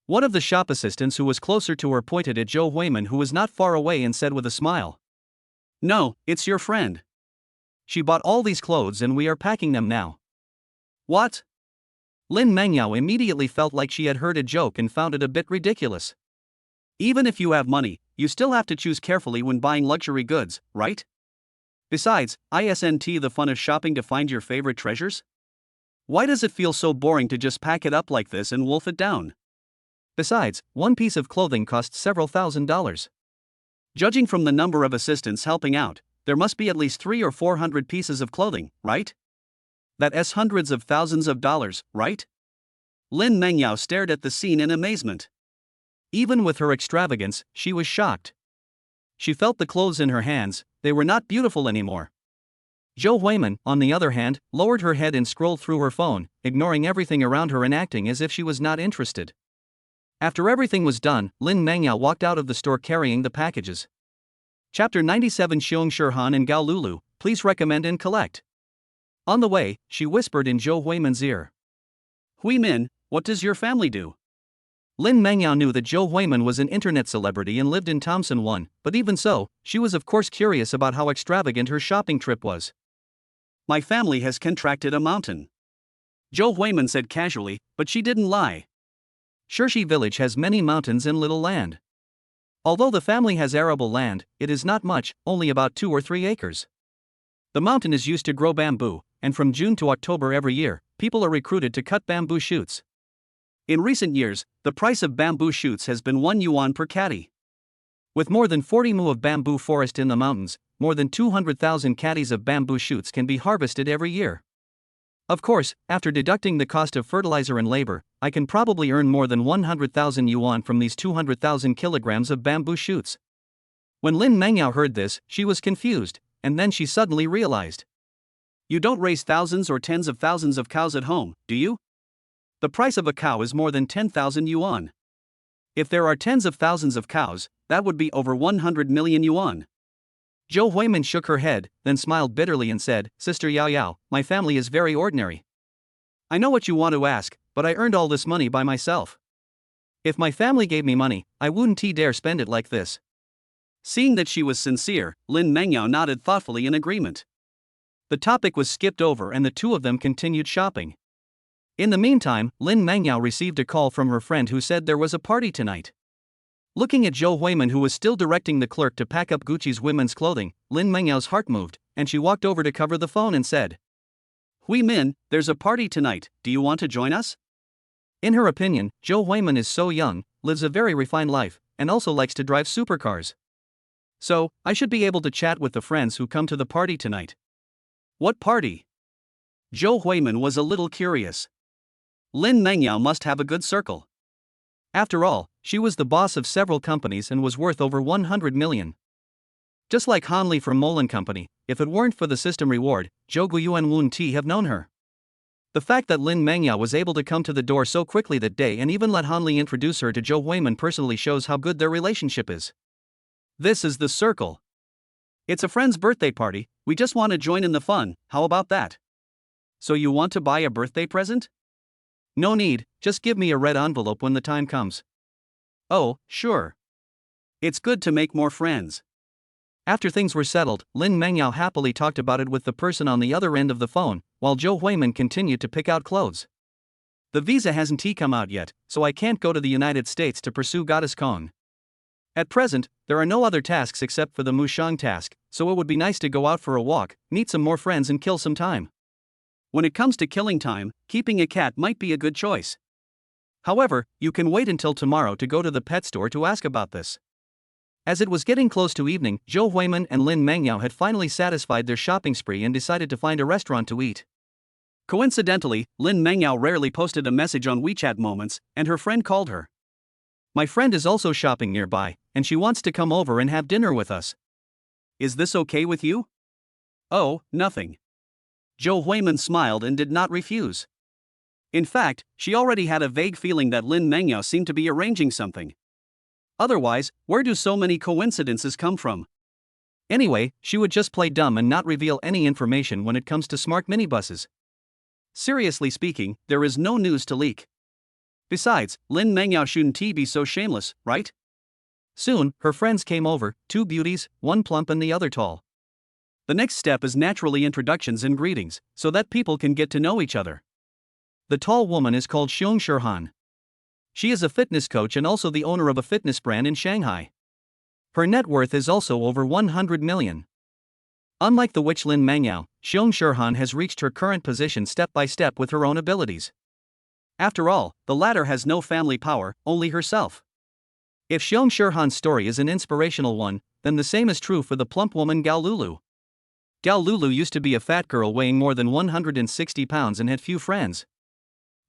One of the shop assistants who was closer to her pointed at Zhou Huiman, who was not far away, and said with a smile, "No, it's your friend. She bought all these clothes and we are packing them now." What? Lin Mengyao immediately felt like she had heard a joke and found it a bit ridiculous. Even if you have money, you still have to choose carefully when buying luxury goods, right? Besides, isn't the fun of shopping to find your favorite treasures? Why does it feel so boring to just pack it up like this and wolf it down? Besides, one piece of clothing costs several $1,000s. Judging from the number of assistants helping out, there must be at least 300 or 400 pieces of clothing, right? That's hundreds of thousands of dollars, right? Lin Mengyao stared at the scene in amazement. Even with her extravagance, she was shocked. She felt the clothes in her hands, they were not beautiful anymore. Zhou Huiman, on the other hand, lowered her head and scrolled through her phone, ignoring everything around her and acting as if she was not interested. After everything was done, Lin Mengyao walked out of the store carrying the packages. Chapter 97 Xiong Shirhan and Gao Lulu, please recommend and collect. On the way, she whispered in Zhou Huiman's ear. Hui Min, what does your family do? Lin Mengyao knew that Zhou Huimin was an internet celebrity and lived in Thompson 1, but even so, she was of course curious about how extravagant her shopping trip was. My family has contracted a mountain, Zhou Huimin said casually, but she didn't lie. Shirshi village has many mountains and little land. Although the family has arable land, it is not much, only about 2 or 3 acres. The mountain is used to grow bamboo, and from June to October every year, people are recruited to cut bamboo shoots. In recent years, the price of bamboo shoots has been 1 yuan per caddy. With more than 40 mu of bamboo forest in the mountains, more than 200,000 caddies of bamboo shoots can be harvested every year. Of course, after deducting the cost of fertilizer and labor, I can probably earn more than 100,000 yuan from these 200,000 kilograms of bamboo shoots. When Lin Mengyao heard this, she was confused, and then she suddenly realized. You don't raise thousands or tens of thousands of cows at home, do you? The price of a cow is more than 10,000 yuan. If there are tens of thousands of cows, that would be over 100 million yuan. Zhou Huimin shook her head, then smiled bitterly and said, Sister Yao Yao, my family is very ordinary. I know what you want to ask, but I earned all this money by myself. If my family gave me money, I wouldn't dare spend it like this. Seeing that she was sincere, Lin Mengyao nodded thoughtfully in agreement. The topic was skipped over and the two of them continued shopping. In the meantime, Lin Mengyao received a call from her friend who said there was a party tonight. Looking at Zhou Huimin, who was still directing the clerk to pack up Gucci's women's clothing, Lin Mengyao's heart moved, and she walked over to cover the phone and said, Huimin, there's a party tonight, do you want to join us? In her opinion, Zhou Huimin is so young, lives a very refined life, and also likes to drive supercars. So, I should be able to chat with the friends who come to the party tonight. What party? Zhou Huimin was a little curious. Lin Mengyao must have a good circle. After all, she was the boss of several companies and was worth over 100 million. Just like Han Li from Molan Company, if it weren't for the system reward, Zhou Guiyuan wouldn't have known her. The fact that Lin Mengyao was able to come to the door so quickly that day and even let Han Li introduce her to Zhou Huimin personally shows how good their relationship is. This is the circle. It's a friend's birthday party, we just want to join in the fun, how about that? So you want to buy a birthday present? No need, just give me a red envelope when the time comes. Oh, sure. It's good to make more friends. After things were settled, Lin Mengyao happily talked about it with the person on the other end of the phone, while Zhou Huimin continued to pick out clothes. The visa hasn't come out yet, so I can't go to the United States to pursue Goddess Kong. At present, there are no other tasks except for the Mushang task, so it would be nice to go out for a walk, meet some more friends and kill some time. When it comes to killing time, keeping a cat might be a good choice. However, you can wait until tomorrow to go to the pet store to ask about this. As it was getting close to evening, Zhou Huimin and Lin Mengyao had finally satisfied their shopping spree and decided to find a restaurant to eat. Coincidentally, Lin Mengyao rarely posted a message on WeChat Moments, and her friend called her. My friend is also shopping nearby, and she wants to come over and have dinner with us. Is this okay with you? Oh, nothing. Zhou Huimin smiled and did not refuse. In fact, she already had a vague feeling that Lin Mengyao seemed to be arranging something. Otherwise, where do so many coincidences come from? Anyway, she would just play dumb and not reveal any information when it comes to smart minibuses. Seriously speaking, there is no news to leak. Besides, Lin Mengyao shouldn't be so shameless, right? Soon, her friends came over, 2 beauties, one plump and the other tall. The next step is naturally introductions and greetings, so that people can get to know each other. The tall woman is called Xiong Shirhan. She is a fitness coach and also the owner of a fitness brand in Shanghai. Her net worth is also over 100 million. Unlike the witch Lin Mengyao, Xiong Shirhan has reached her current position step by step with her own abilities. After all, the latter has no family power, only herself. If Xiong Shirhan's story is an inspirational one, then the same is true for the plump woman Gao Lulu. Gao Lulu used to be a fat girl weighing more than 160 pounds and had few friends.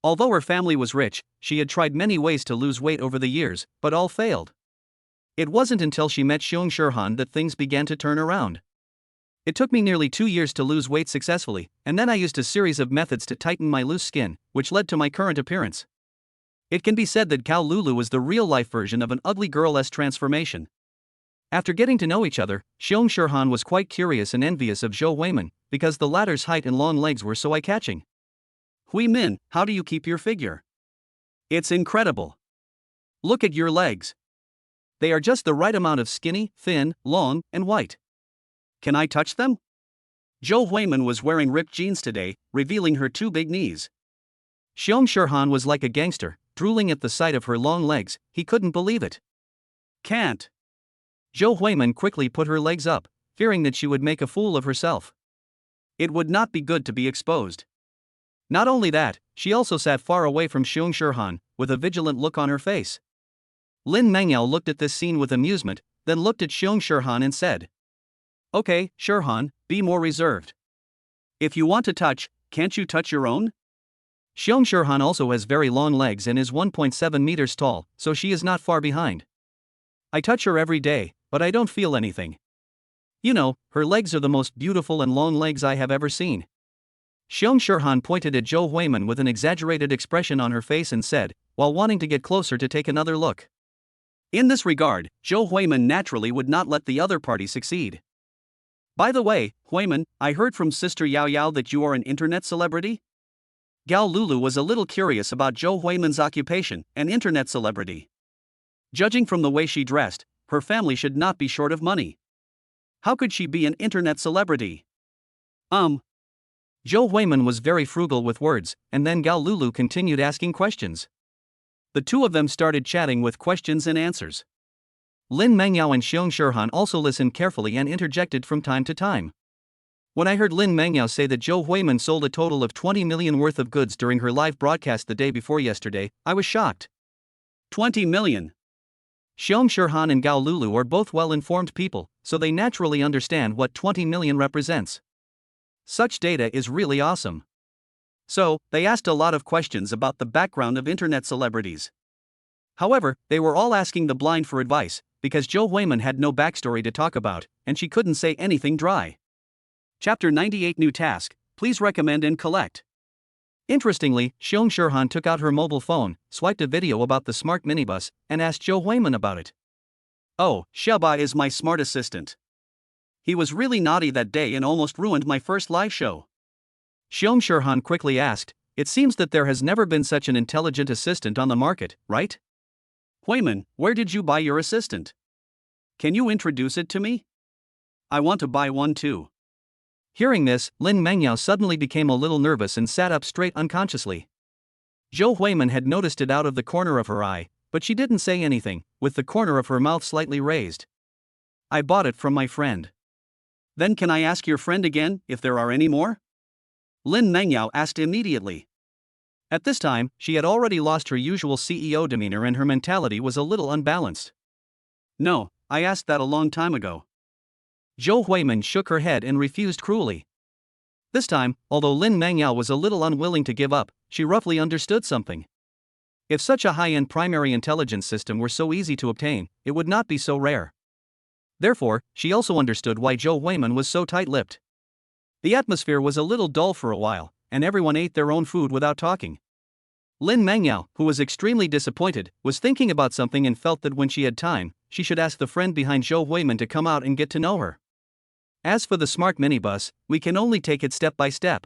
Although her family was rich, she had tried many ways to lose weight over the years, but all failed. It wasn't until she met Xiong Shirhan that things began to turn around. It took me nearly 2 years to lose weight successfully, and then I used a series of methods to tighten my loose skin, which led to my current appearance. It can be said that Gao Lulu was the real-life version of an ugly girl's transformation. After getting to know each other, Xiong Shirhan was quite curious and envious of Zhou Huimin, because the latter's height and long legs were so eye-catching. Huimin, how do you keep your figure? It's incredible. Look at your legs. They are just the right amount of skinny, thin, long, and white. Can I touch them? Jouan was wearing ripped jeans today, revealing her two big knees. Xiong was like a gangster, drooling at the sight of her long legs. He couldn't believe it. Can't. Jouan quickly put her legs up, fearing that she would make a fool of herself. It would not be good to be exposed. Not only that, she also sat far away from Xiong, with a vigilant look on her face. Lin Mengyao looked at this scene with amusement, then looked at Xiong and said, "Okay, Shirhan, be more reserved. If you want to touch, can't you touch your own?" Xiong also has very long legs and is 1.7 meters tall, so she is not far behind. I touch her every day, but I don't feel anything. You know, her legs are the most beautiful and long legs I have ever seen. Xiong pointed at Jouan with an exaggerated expression on her face and said, while wanting to get closer to take another look. In this regard, Jouan naturally would not let the other party succeed. By the way, Huiman, I heard from Sister Yao Yao that you are an internet celebrity? Gao Lulu was a little curious about Jouan's occupation, an internet celebrity. Judging from the way she dressed, her family should not be short of money. How could she be an internet celebrity? Jouan was very frugal with words, and then Gao Lulu continued asking questions. The two of them started chatting with questions and answers. Lin Mengyao and Xiong also listened carefully and interjected from time to time. When I heard Lin Mengyao say that Jouan sold a total of 20 million worth of goods during her live broadcast the day before yesterday, I was shocked. 20 million. Xiong and Gao Lulu are both well-informed people, so they naturally understand what 20 million represents. Such data is really awesome. So, they asked a lot of questions about the background of internet celebrities. However, they were all asking the blind for advice, because Jouan had no backstory to talk about, and she couldn't say anything dry. Chapter 98 New Task, Please Recommend and Collect. Interestingly, Xiong took out her mobile phone, swiped a video about the smart minibus, and asked Jouan about it. Oh, Sheba is my smart assistant. He was really naughty that day and almost ruined my first live show. Xiong quickly asked, it seems that there has never been such an intelligent assistant on the market, right? Huiman, where did you buy your assistant? Can you introduce it to me? I want to buy one too. Hearing this, Lin Mengyao suddenly became a little nervous and sat up straight unconsciously. Jouan had noticed it out of the corner of her eye, but she didn't say anything, with the corner of her mouth slightly raised. I bought it from my friend. Then can I ask your friend again, if there are any more? Lin Mengyao asked immediately. At this time, she had already lost her usual CEO demeanor and her mentality was a little unbalanced. No, I asked that a long time ago. Jouan shook her head and refused cruelly. This time, although Lin Mengyao was a little unwilling to give up, she roughly understood something. If such a high-end primary intelligence system were so easy to obtain, it would not be so rare. Therefore, she also understood why Jouan was so tight-lipped. The atmosphere was a little dull for a while, and everyone ate their own food without talking. Lin Mengyao, who was extremely disappointed, was thinking about something and felt that when she had time, she should ask the friend behind Jouan to come out and get to know her. As for the smart minibus, we can only take it step by step.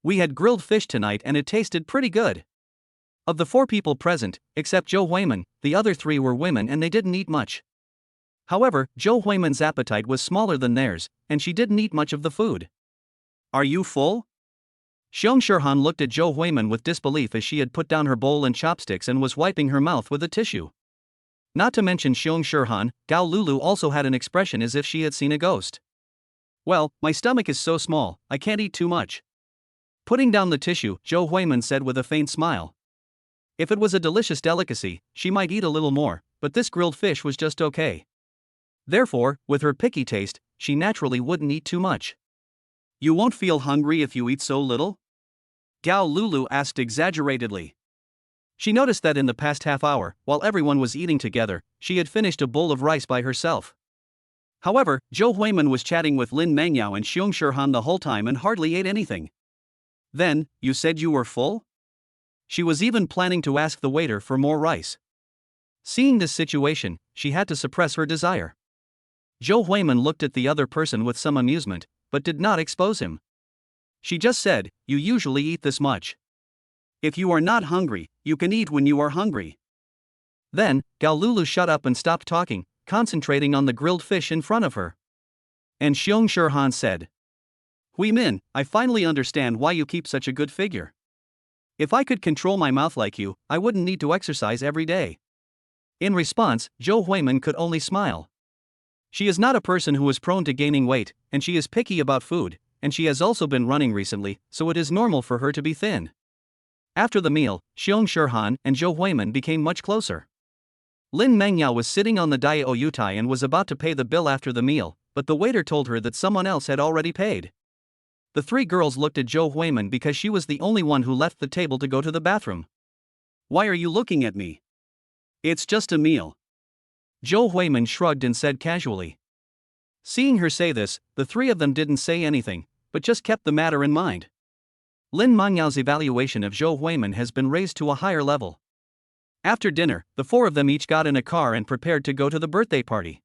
We had grilled fish tonight and it tasted pretty good. Of the 4 people present, except Jouan, the other 3 were women and they didn't eat much. However, Jouan's appetite was smaller than theirs, and she didn't eat much of the food. Are you full? Xiong looked at Jouan with disbelief as she had put down her bowl and chopsticks and was wiping her mouth with a tissue. Not to mention Xiong, Gao Lulu also had an expression as if she had seen a ghost. Well, my stomach is so small, I can't eat too much. Putting down the tissue, Jouan said with a faint smile. If it was a delicious delicacy, she might eat a little more, but this grilled fish was just okay. Therefore, with her picky taste, she naturally wouldn't eat too much. You won't feel hungry if you eat so little? Gao Lulu asked exaggeratedly. She noticed that in the past half hour, while everyone was eating together, she had finished a bowl of rice by herself. However, Jouan was chatting with Lin Mengyao and Xiong the whole time and hardly ate anything. Then, you said you were full? She was even planning to ask the waiter for more rice. Seeing this situation, she had to suppress her desire. Jouan looked at the other person with some amusement, but did not expose him. She just said, you usually eat this much. If you are not hungry, you can eat when you are hungry. Then, Gao Lulu shut up and stopped talking, concentrating on the grilled fish in front of her. And Xiong Shirhan said, "Hui Min, I finally understand why you keep such a good figure. If I could control my mouth like you, I wouldn't need to exercise every day." In response, Zhou Huimin could only smile. She is not a person who is prone to gaining weight, and she is picky about food, and she has also been running recently, so it is normal for her to be thin. After the meal, Xiong Shirhan and Zhou Huimin became much closer. Lin Mengyao was sitting on the Dai Yutai and was about to pay the bill after the meal, but the waiter told her that someone else had already paid. The three girls looked at Zhou Huimin because she was the only one who left the table to go to the bathroom. "Why are you looking at me? It's just a meal." Zhou Huimin shrugged and said casually. Seeing her say this, the three of them didn't say anything, but just kept the matter in mind. Lin Mengyao's evaluation of Zhou Huimin has been raised to a higher level. After dinner, the four of them each got in a car and prepared to go to the birthday party.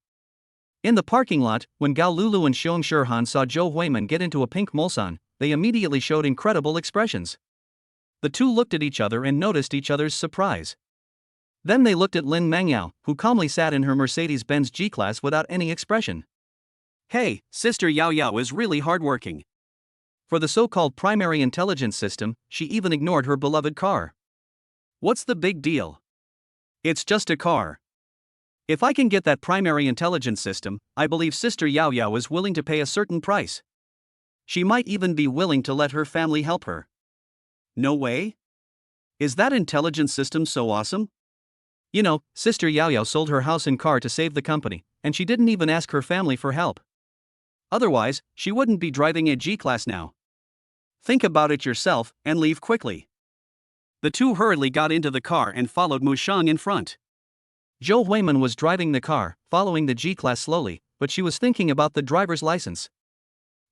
In the parking lot, when Gao Lulu and Xiong Shirhan saw Zhou Huimin get into a pink Mulsanne, they immediately showed incredible expressions. The two looked at each other and noticed each other's surprise. Then they looked at Lin Mengyao, who calmly sat in her Mercedes-Benz G-Class without any expression. "Hey, Sister Yao Yao is really hardworking." For the so-called primary intelligence system, she even ignored her beloved car. "What's the big deal? It's just a car. If I can get that primary intelligence system, I believe Sister Yao Yao is willing to pay a certain price. She might even be willing to let her family help her." "No way? Is that intelligence system so awesome?" "You know, Sister Yao Yao sold her house and car to save the company, and she didn't even ask her family for help. Otherwise, she wouldn't be driving a G-Class now. Think about it yourself and leave quickly." The two hurriedly got into the car and followed Mu Shang in front. Zhou Huimin was driving the car, following the G-Class slowly, but she was thinking about the driver's license.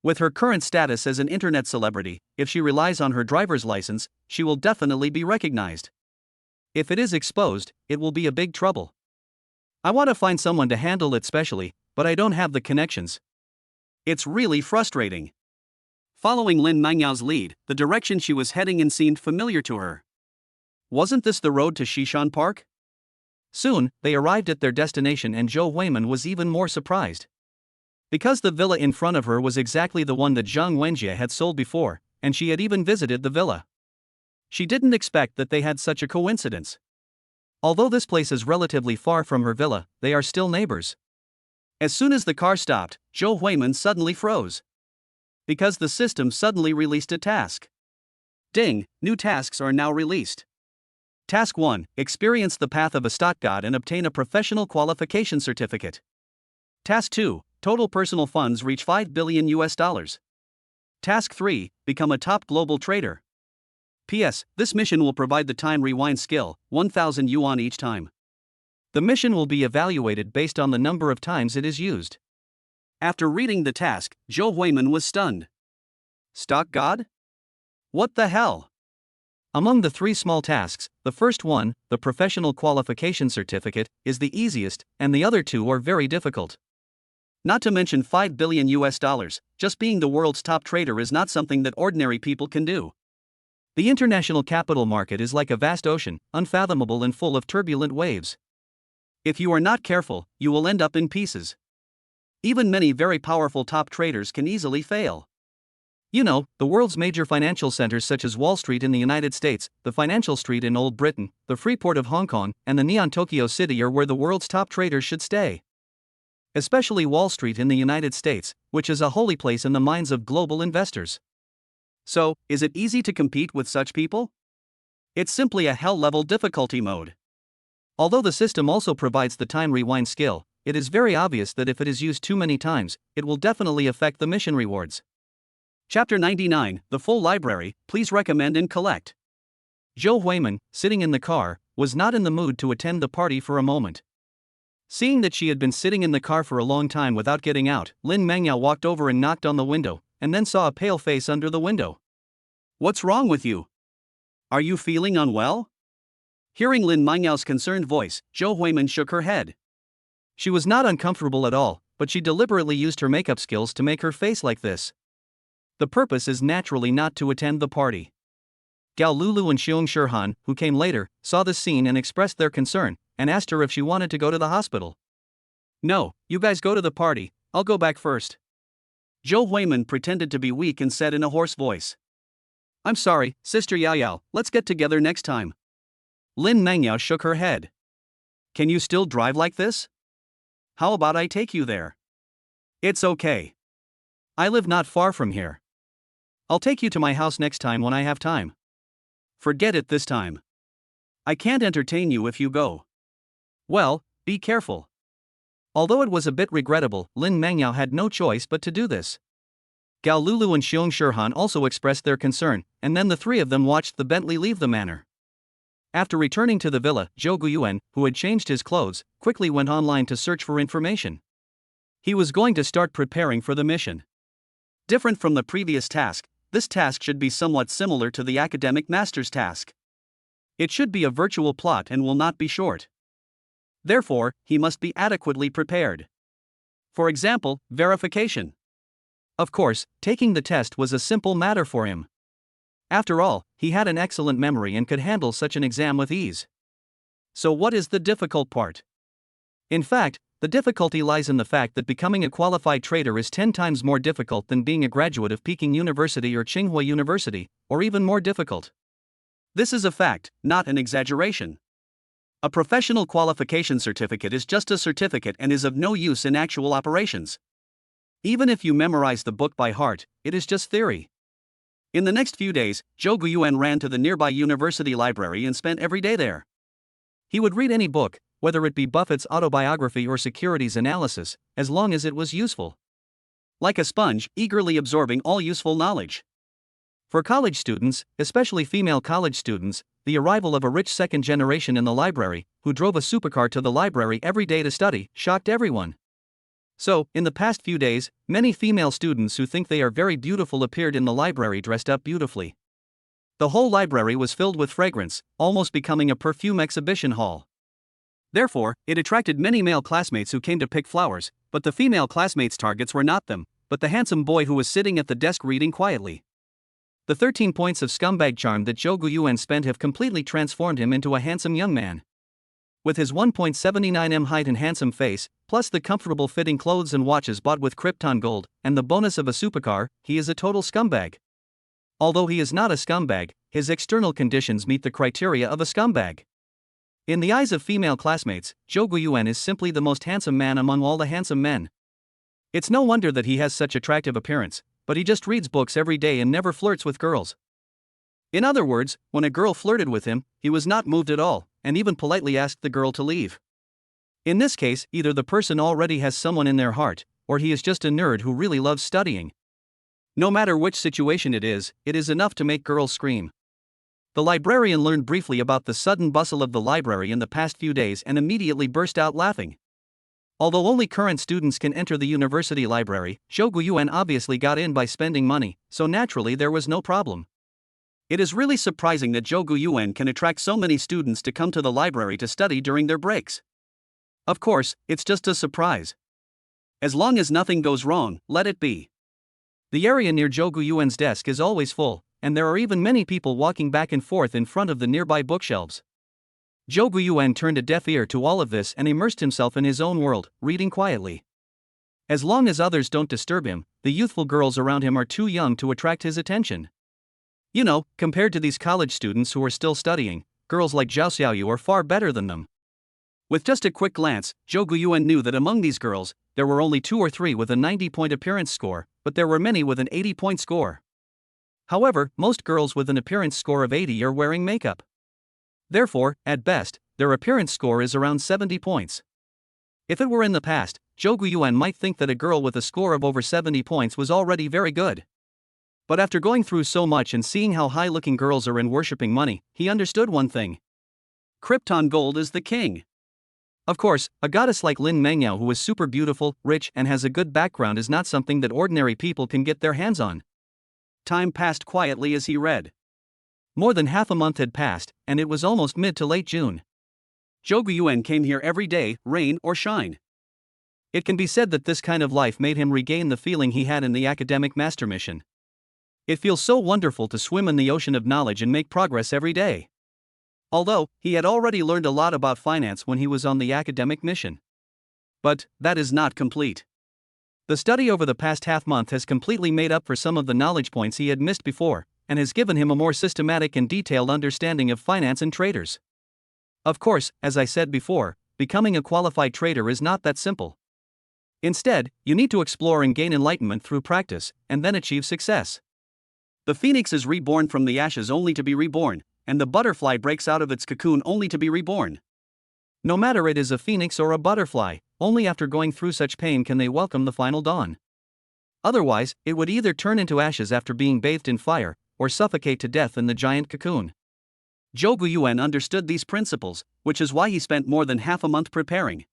With her current status as an internet celebrity, if she relies on her driver's license, she will definitely be recognized. If it is exposed, it will be a big trouble. "I want to find someone to handle it specially, but I don't have the connections. It's really frustrating." Following Lin Mengyao's lead, the direction she was heading in seemed familiar to her. Wasn't this the road to Xishan Park? Soon, they arrived at their destination and Zhou Huimin was even more surprised. Because the villa in front of her was exactly the one that Zhang Wenjie had sold before, and she had even visited the villa. She didn't expect that they had such a coincidence. Although this place is relatively far from her villa, they are still neighbors. As soon as the car stopped, Zhou Huimin suddenly froze. Because the system suddenly released a task. Ding, new tasks are now released. Task 1, experience the path of a stock god and obtain a professional qualification certificate. Task 2, total personal funds reach $5 billion. Task 3, become a top global trader. P.S. This mission will provide the time rewind skill, 1,000 yuan each time. The mission will be evaluated based on the number of times it is used. After reading the task, Zhou Huimin was stunned. Stock god? What the hell? Among the three small tasks, the first one, the professional qualification certificate, is the easiest, and the other two are very difficult. Not to mention $5 billion, just being the world's top trader is not something that ordinary people can do. The international capital market is like a vast ocean, unfathomable and full of turbulent waves. If you are not careful, you will end up in pieces. Even many very powerful top traders can easily fail. You know, the world's major financial centers such as Wall Street in the United States, the Financial Street in Old Britain, the Freeport of Hong Kong, and the Neon Tokyo City are where the world's top traders should stay. Especially Wall Street in the United States, which is a holy place in the minds of global investors. So, is it easy to compete with such people? It's simply a hell-level difficulty mode. Although the system also provides the time rewind skill, it is very obvious that if it is used too many times, it will definitely affect the mission rewards. Chapter 99, The Full Library, Please Recommend and Collect. Zhou Huimin, sitting in the car, was not in the mood to attend the party for a moment. Seeing that she had been sitting in the car for a long time without getting out, Lin Mengyao walked over and knocked on the window, and then saw a pale face under the window. What's wrong with you? Are you feeling unwell? Hearing Lin Mengyao's concerned voice, Zhou Huimin shook her head. She was not uncomfortable at all, but she deliberately used her makeup skills to make her face like this. The purpose is naturally not to attend the party. Gao Lulu and Xiong Shirhan, who came later, saw this scene and expressed their concern, and asked her if she wanted to go to the hospital. "No, you guys go to the party, I'll go back first." Jouan pretended to be weak and said in a hoarse voice. "I'm sorry, Sister Yao Yao, let's get together next time." Lin Mangyao shook her head. "Can you still drive like this? How about I take you there?" "It's okay. I live not far from here. I'll take you to my house next time when I have time." "Forget it this time. I can't entertain you if you go." "Well, be careful." Although it was a bit regrettable, Lin Mangyao had no choice but to do this. Gao Lulu and Xiong Shirhan also expressed their concern, and then the three of them watched the Bentley leave the manor. After returning to the villa, Zhou Guiyuan, who had changed his clothes, quickly went online to search for information. He was going to start preparing for the mission. Different from the previous task, this task should be somewhat similar to the academic master's task. It should be a virtual plot and will not be short. Therefore, he must be adequately prepared. For example, verification. Of course, taking the test was a simple matter for him. After all, he had an excellent memory and could handle such an exam with ease. So what is the difficult part? In fact, the difficulty lies in the fact that becoming a qualified trader is 10 times more difficult than being a graduate of Peking University or Tsinghua University, or even more difficult. This is a fact, not an exaggeration. A professional qualification certificate is just a certificate and is of no use in actual operations. Even if you memorize the book by heart, it is just theory. In the next few days, Zhou Guiyuan ran to the nearby university library and spent every day there. He would read any book, whether it be Buffett's autobiography or securities analysis, as long as it was useful. Like a sponge, eagerly absorbing all useful knowledge. For college students, especially female college students, the arrival of a rich second generation in the library, who drove a supercar to the library every day to study, shocked everyone. So, in the past few days, many female students who think they are very beautiful appeared in the library dressed up beautifully. The whole library was filled with fragrance, almost becoming a perfume exhibition hall. Therefore, it attracted many male classmates who came to pick flowers, but the female classmates' targets were not them, but the handsome boy who was sitting at the desk reading quietly. The 13 points of scumbag charm that Zhou Guiyuan spent have completely transformed him into a handsome young man. With his 1.79 m height and handsome face, plus the comfortable fitting clothes and watches bought with Krypton gold, and the bonus of a supercar, he is a total scumbag. Although he is not a scumbag, his external conditions meet the criteria of a scumbag. In the eyes of female classmates, Zhou Guiyuan is simply the most handsome man among all the handsome men. It's no wonder that he has such attractive appearance, but he just reads books every day and never flirts with girls. In other words, when a girl flirted with him, he was not moved at all, and even politely asked the girl to leave. In this case, either the person already has someone in their heart, or he is just a nerd who really loves studying. No matter which situation it is enough to make girls scream. The librarian learned briefly about the sudden bustle of the library in the past few days and immediately burst out laughing. Although only current students can enter the university library, Zhou Guiyuan obviously got in by spending money, so naturally there was no problem. It is really surprising that Zhou Guiyuan can attract so many students to come to the library to study during their breaks. Of course, it's just a surprise. As long as nothing goes wrong, let it be. The area near Zhou Guiyuan's desk is always full, and there are even many people walking back and forth in front of the nearby bookshelves. Zhou Guiyuan turned a deaf ear to all of this and immersed himself in his own world, reading quietly. As long as others don't disturb him, the youthful girls around him are too young to attract his attention. You know, compared to these college students who are still studying, girls like Zhao Xiaoyu are far better than them. With just a quick glance, Zhou Guiyuan knew that among these girls, there were only 2 or 3 with a 90-point appearance score, but there were many with an 80-point score. However, most girls with an appearance score of 80 are wearing makeup. Therefore, at best, their appearance score is around 70 points. If it were in the past, Zhou Guiyuan might think that a girl with a score of over 70 points was already very good. But after going through so much and seeing how high-looking girls are in worshipping money, he understood one thing. Krypton gold is the king. Of course, a goddess like Lin Mengyao who is super beautiful, rich, and has a good background is not something that ordinary people can get their hands on. Time passed quietly as he read. More than half a month had passed, and it was almost mid to late June. Zhou Guiyuan came here every day, rain or shine. It can be said that this kind of life made him regain the feeling he had in the academic master mission. It feels so wonderful to swim in the ocean of knowledge and make progress every day. although he had already learned a lot about finance when he was on the academic mission. But that is not complete. The study over the past half-month has completely made up for some of the knowledge points he had missed before, and has given him a more systematic and detailed understanding of finance and traders. Of course, as I said before, becoming a qualified trader is not that simple. Instead, you need to explore and gain enlightenment through practice, and then achieve success. The phoenix is reborn from the ashes only to be reborn, and the butterfly breaks out of its cocoon only to be reborn. No matter it is a phoenix or a butterfly, only after going through such pain can they welcome the final dawn. Otherwise, it would either turn into ashes after being bathed in fire, or suffocate to death in the giant cocoon. Jouan understood these principles, which is why he spent more than half a month preparing.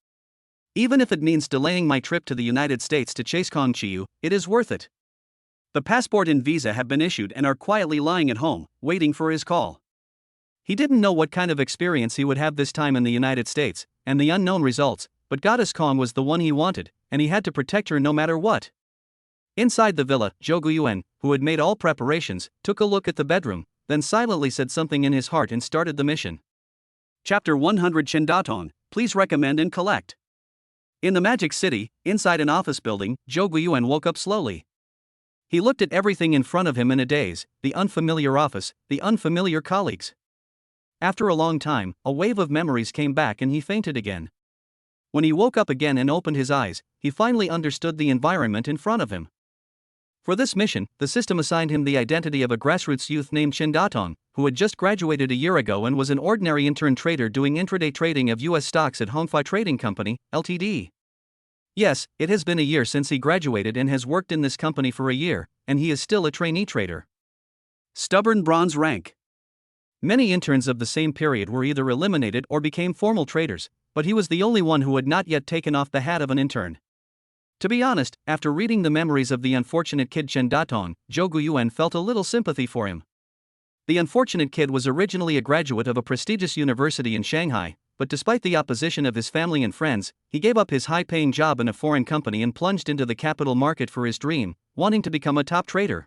Even if it means delaying my trip to the United States to chase Kong Chiu, it is worth it. The passport and visa have been issued and are quietly lying at home, waiting for his call. He didn't know what kind of experience he would have this time in the United States, and the unknown results, but Goddess Kong was the one he wanted, and he had to protect her no matter what. Inside the villa, Jouan, who had made all preparations, took a look at the bedroom, then silently said something in his heart and started the mission. Chapter 100 Chendaton, please recommend and collect. In the Magic City, inside an office building, Jouan woke up slowly. He looked at everything in front of him in a daze, the unfamiliar office, the unfamiliar colleagues. After a long time, a wave of memories came back and he fainted again. When he woke up again and opened his eyes, he finally understood the environment in front of him. For this mission, the system assigned him the identity of a grassroots youth named Chendaton, who had just graduated a year ago and was an ordinary intern trader doing intraday trading of U.S. stocks at Hongfa Trading Company, Ltd. Yes, it has been a year since he graduated and has worked in this company for a year, and he is still a trainee trader. Stubborn bronze rank. Many interns of the same period were either eliminated or became formal traders, but he was the only one who had not yet taken off the hat of an intern. To be honest, after reading the memories of the unfortunate kid Chendaton, Jouan felt a little sympathy for him. The unfortunate kid was originally a graduate of a prestigious university in Shanghai, but despite the opposition of his family and friends, he gave up his high-paying job in a foreign company and plunged into the capital market for his dream, wanting to become a top trader.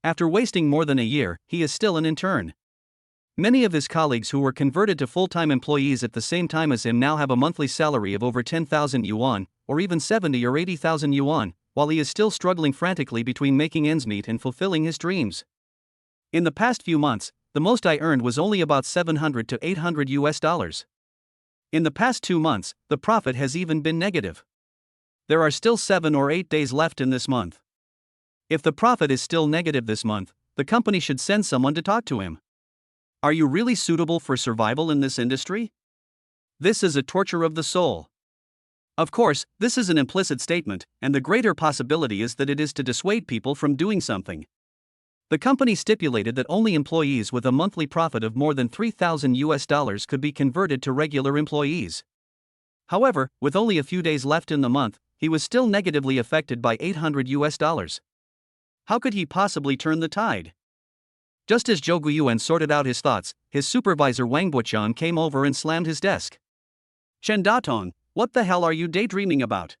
After wasting more than a year, he is still an intern. Many of his colleagues who were converted to full-time employees at the same time as him now have a monthly salary of over 10,000 yuan, or even 70 or 80,000 yuan, while he is still struggling frantically between making ends meet and fulfilling his dreams. In the past few months, the most I earned was only about 700 to 800 US dollars. In the past 2 months, the profit has even been negative. There are still 7 or 8 days left in this month. If the profit is still negative this month, the company should send someone to talk to him. Are you really suitable for survival in this industry? This is a torture of the soul. Of course, this is an implicit statement, and the greater possibility is that it is to dissuade people from doing something. The company stipulated that only employees with a monthly profit of more than 3,000 US dollars could be converted to regular employees. However, with only a few days left in the month, he was still negatively affected by 800 US dollars. How could he possibly turn the tide? Just as Jouan sorted out his thoughts, his supervisor Wang Buqian came over and slammed his desk. Chendaton, what the hell are you daydreaming about?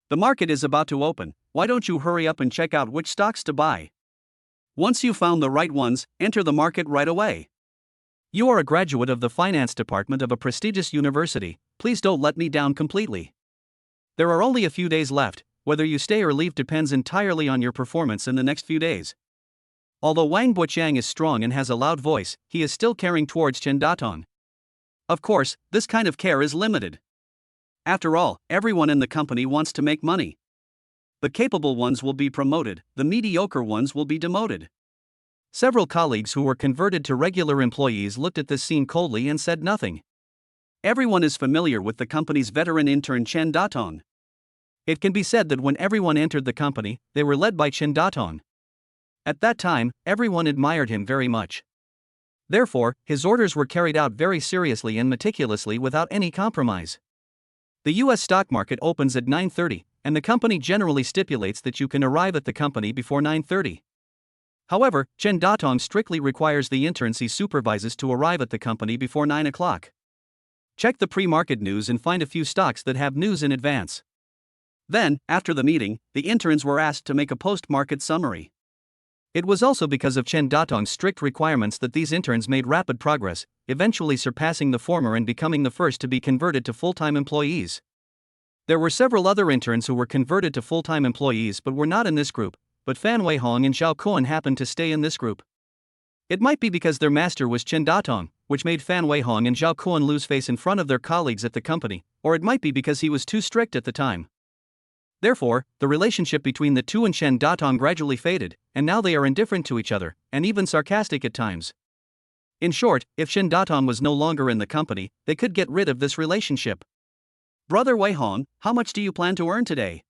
The market is about to open, why don't you hurry up and check out which stocks to buy? Once you found the right ones, enter the market right away. You are a graduate of the finance department of a prestigious university, please don't let me down completely. There are only a few days left, whether you stay or leave depends entirely on your performance in the next few days. Although Wang Buqiang is strong and has a loud voice, he is still caring towards Chendaton. Of course, this kind of care is limited. After all, everyone in the company wants to make money. The capable ones will be promoted, the mediocre ones will be demoted. Several colleagues who were converted to regular employees looked at this scene coldly and said nothing. Everyone is familiar with the company's veteran intern Chendaton. It can be said that when everyone entered the company, they were led by Chendaton. At that time, everyone admired him very much. Therefore, his orders were carried out very seriously and meticulously without any compromise. The U.S. stock market opens at 9:30, and the company generally stipulates that you can arrive at the company before 9:30. However, Chendaton strictly requires the interns he supervises to arrive at the company before 9 o'clock. Check the pre-market news and find a few stocks that have news in advance. Then, after the meeting, the interns were asked to make a post-market summary. It was also because of Chendaton's strict requirements that these interns made rapid progress, eventually surpassing the former and becoming the first to be converted to full-time employees. There were several other interns who were converted to full-time employees but were not in this group, but Fan Weihong and Jouan happened to stay in this group. It might be because their master was Chen Datong, which made Fan Weihong and Jouan lose face in front of their colleagues at the company, or it might be because he was too strict at the time. Therefore, the relationship between the two and Chen Datong gradually faded, and now they are indifferent to each other, and even sarcastic at times. In short, if Chen Datong was no longer in the company, they could get rid of this relationship. Brother Weihong, how much do you plan to earn today?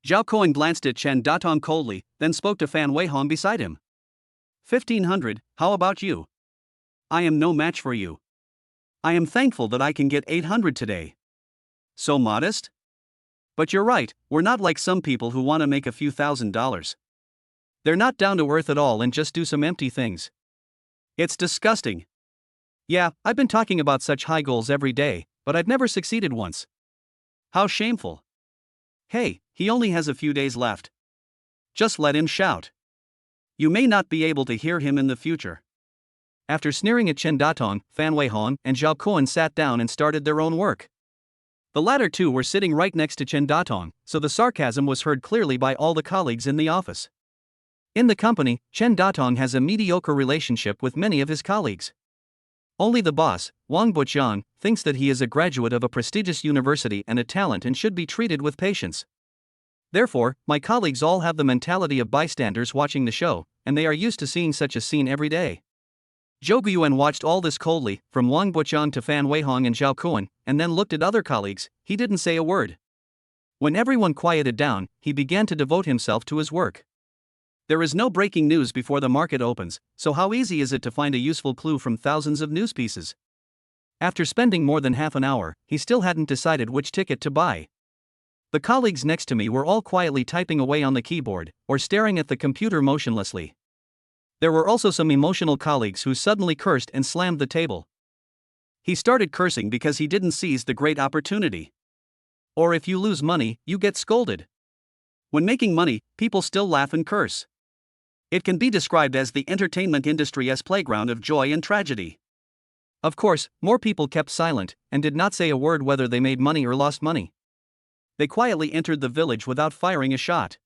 Jouan glanced at Chen Datong coldly, then spoke to Fan Weihong beside him. 1,500, how about you? I am no match for you. I am thankful that I can get 800 today. So modest? But you're right, we're not like some people who want to make a few $1,000s. They're not down to earth at all and just do some empty things. It's disgusting. Yeah, I've been talking about such high goals every day, but I've never succeeded once. How shameful. Hey, he only has a few days left. Just let him shout. You may not be able to hear him in the future. After sneering at Chen Datong, Fan Weihong and Jouan sat down and started their own work. The latter two were sitting right next to Chen Datong, so the sarcasm was heard clearly by all the colleagues in the office. In the company, Chen Datong has a mediocre relationship with many of his colleagues. Only the boss, Wang Buqiang, thinks that he is a graduate of a prestigious university and a talent and should be treated with patience. Therefore, my colleagues all have the mentality of bystanders watching the show, and they are used to seeing such a scene every day. Jouan watched all this coldly, from Wang Buqiang to Fan Weihong and Jouan, and then looked at other colleagues. He didn't say a word. When everyone quieted down, he began to devote himself to his work. There is no breaking news before the market opens, so how easy is it to find a useful clue from thousands of news pieces? After spending more than half an hour, he still hadn't decided which ticket to buy. The colleagues next to me were all quietly typing away on the keyboard, or staring at the computer motionlessly. There were also some emotional colleagues who suddenly cursed and slammed the table. He started cursing because he didn't seize the great opportunity. Or if you lose money, you get scolded. When making money, people still laugh and curse. It can be described as the entertainment industry's playground of joy and tragedy. Of course, more people kept silent and did not say a word whether they made money or lost money. They quietly entered the village without firing a shot.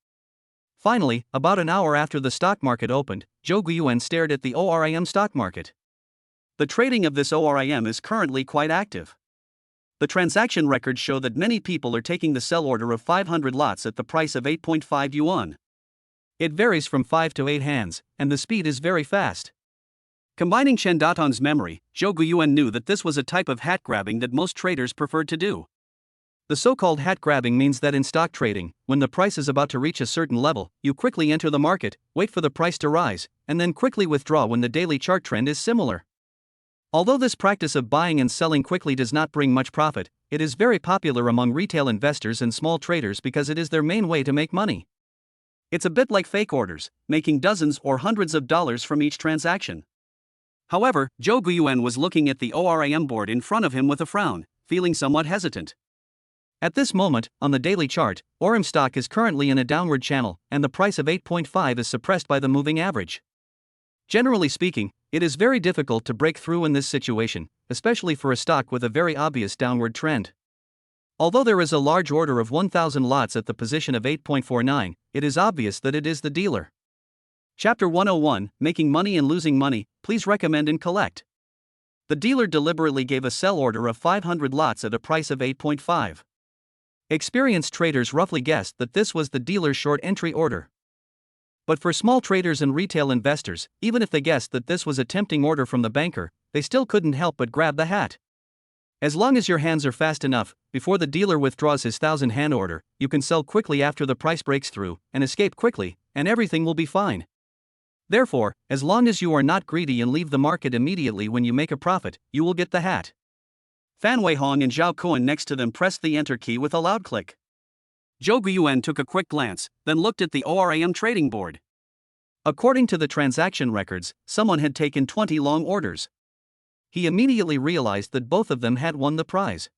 Finally, about an hour after the stock market opened, Jouan stared at the ORIM stock market. The trading of this ORIM is currently quite active. The transaction records show that many people are taking the sell order of 500 lots at the price of 8.5 yuan. It varies from 5 to 8 hands, and the speed is very fast. Combining Chen Datong's memory, Jouan knew that this was a type of hat grabbing that most traders preferred to do. The so-called hat grabbing means that in stock trading, when the price is about to reach a certain level, you quickly enter the market, wait for the price to rise, and then quickly withdraw when the daily chart trend is similar. Although this practice of buying and selling quickly does not bring much profit, it is very popular among retail investors and small traders because it is their main way to make money. It's a bit like fake orders, making dozens or hundreds of dollars from each transaction. However, Jouan was looking at the ORIM board in front of him with a frown, feeling somewhat hesitant. At this moment, on the daily chart, ORIM stock is currently in a downward channel, and the price of 8.5 is suppressed by the moving average. Generally speaking, it is very difficult to break through in this situation, especially for a stock with a very obvious downward trend. Although there is a large order of 1,000 lots at the position of 8.49, it is obvious that it is the dealer. Chapter 101, Making Money and Losing Money, please recommend and collect. The dealer deliberately gave a sell order of 500 lots at a price of 8.5. Experienced traders roughly guessed that this was the dealer's short entry order. But for small traders and retail investors, even if they guessed that this was a tempting order from the banker, they still couldn't help but grab the hat. As long as your hands are fast enough, before the dealer withdraws his 1,000-hand order, you can sell quickly after the price breaks through, and escape quickly, and everything will be fine. Therefore, as long as you are not greedy and leave the market immediately when you make a profit, you will get the hat. Fan Weihong and Jouan next to them pressed the enter key with a loud click. Jouan took a quick glance, then looked at the ORIM trading board. According to the transaction records, someone had taken 20 long orders. He immediately realized that both of them had won the prize.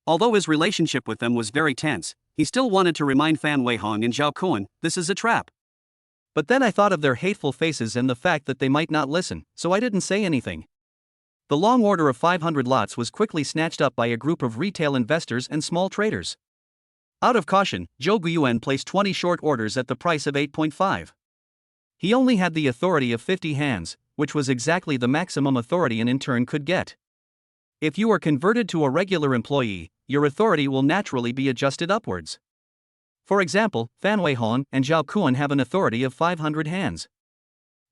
Although his relationship with them was very tense, he still wanted to remind Fan Weihong and Jouan, this is a trap. But then I thought of their hateful faces and the fact that they might not listen, so I didn't say anything. The long order of 500 lots was quickly snatched up by a group of retail investors and small traders. Out of caution, Jouan placed 20 short orders at the price of 8.5. He only had the authority of 50 hands, which was exactly the maximum authority an intern could get. If you are converted to a regular employee, your authority will naturally be adjusted upwards. For example, Fan Weihong and Jouan have an authority of 500 hands.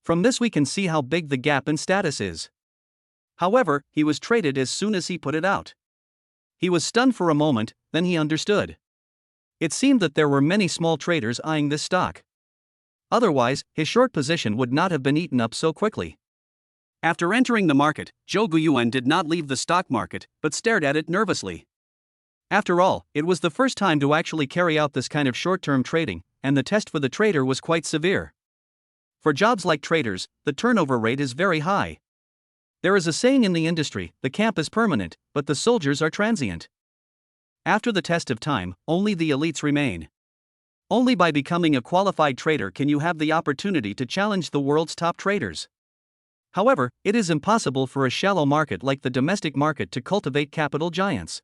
From this we can see how big the gap in status is. However, he was traded as soon as he put it out. He was stunned for a moment, then he understood. It seemed that there were many small traders eyeing this stock. Otherwise, his short position would not have been eaten up so quickly. After entering the market, Jouan did not leave the stock market, but stared at it nervously. After all, it was the first time to actually carry out this kind of short-term trading, and the test for the trader was quite severe. For jobs like traders, the turnover rate is very high. There is a saying in the industry, the camp is permanent, but the soldiers are transient. After the test of time, only the elites remain. Only by becoming a qualified trader can you have the opportunity to challenge the world's top traders. However, it is impossible for a shallow market like the domestic market to cultivate capital giants.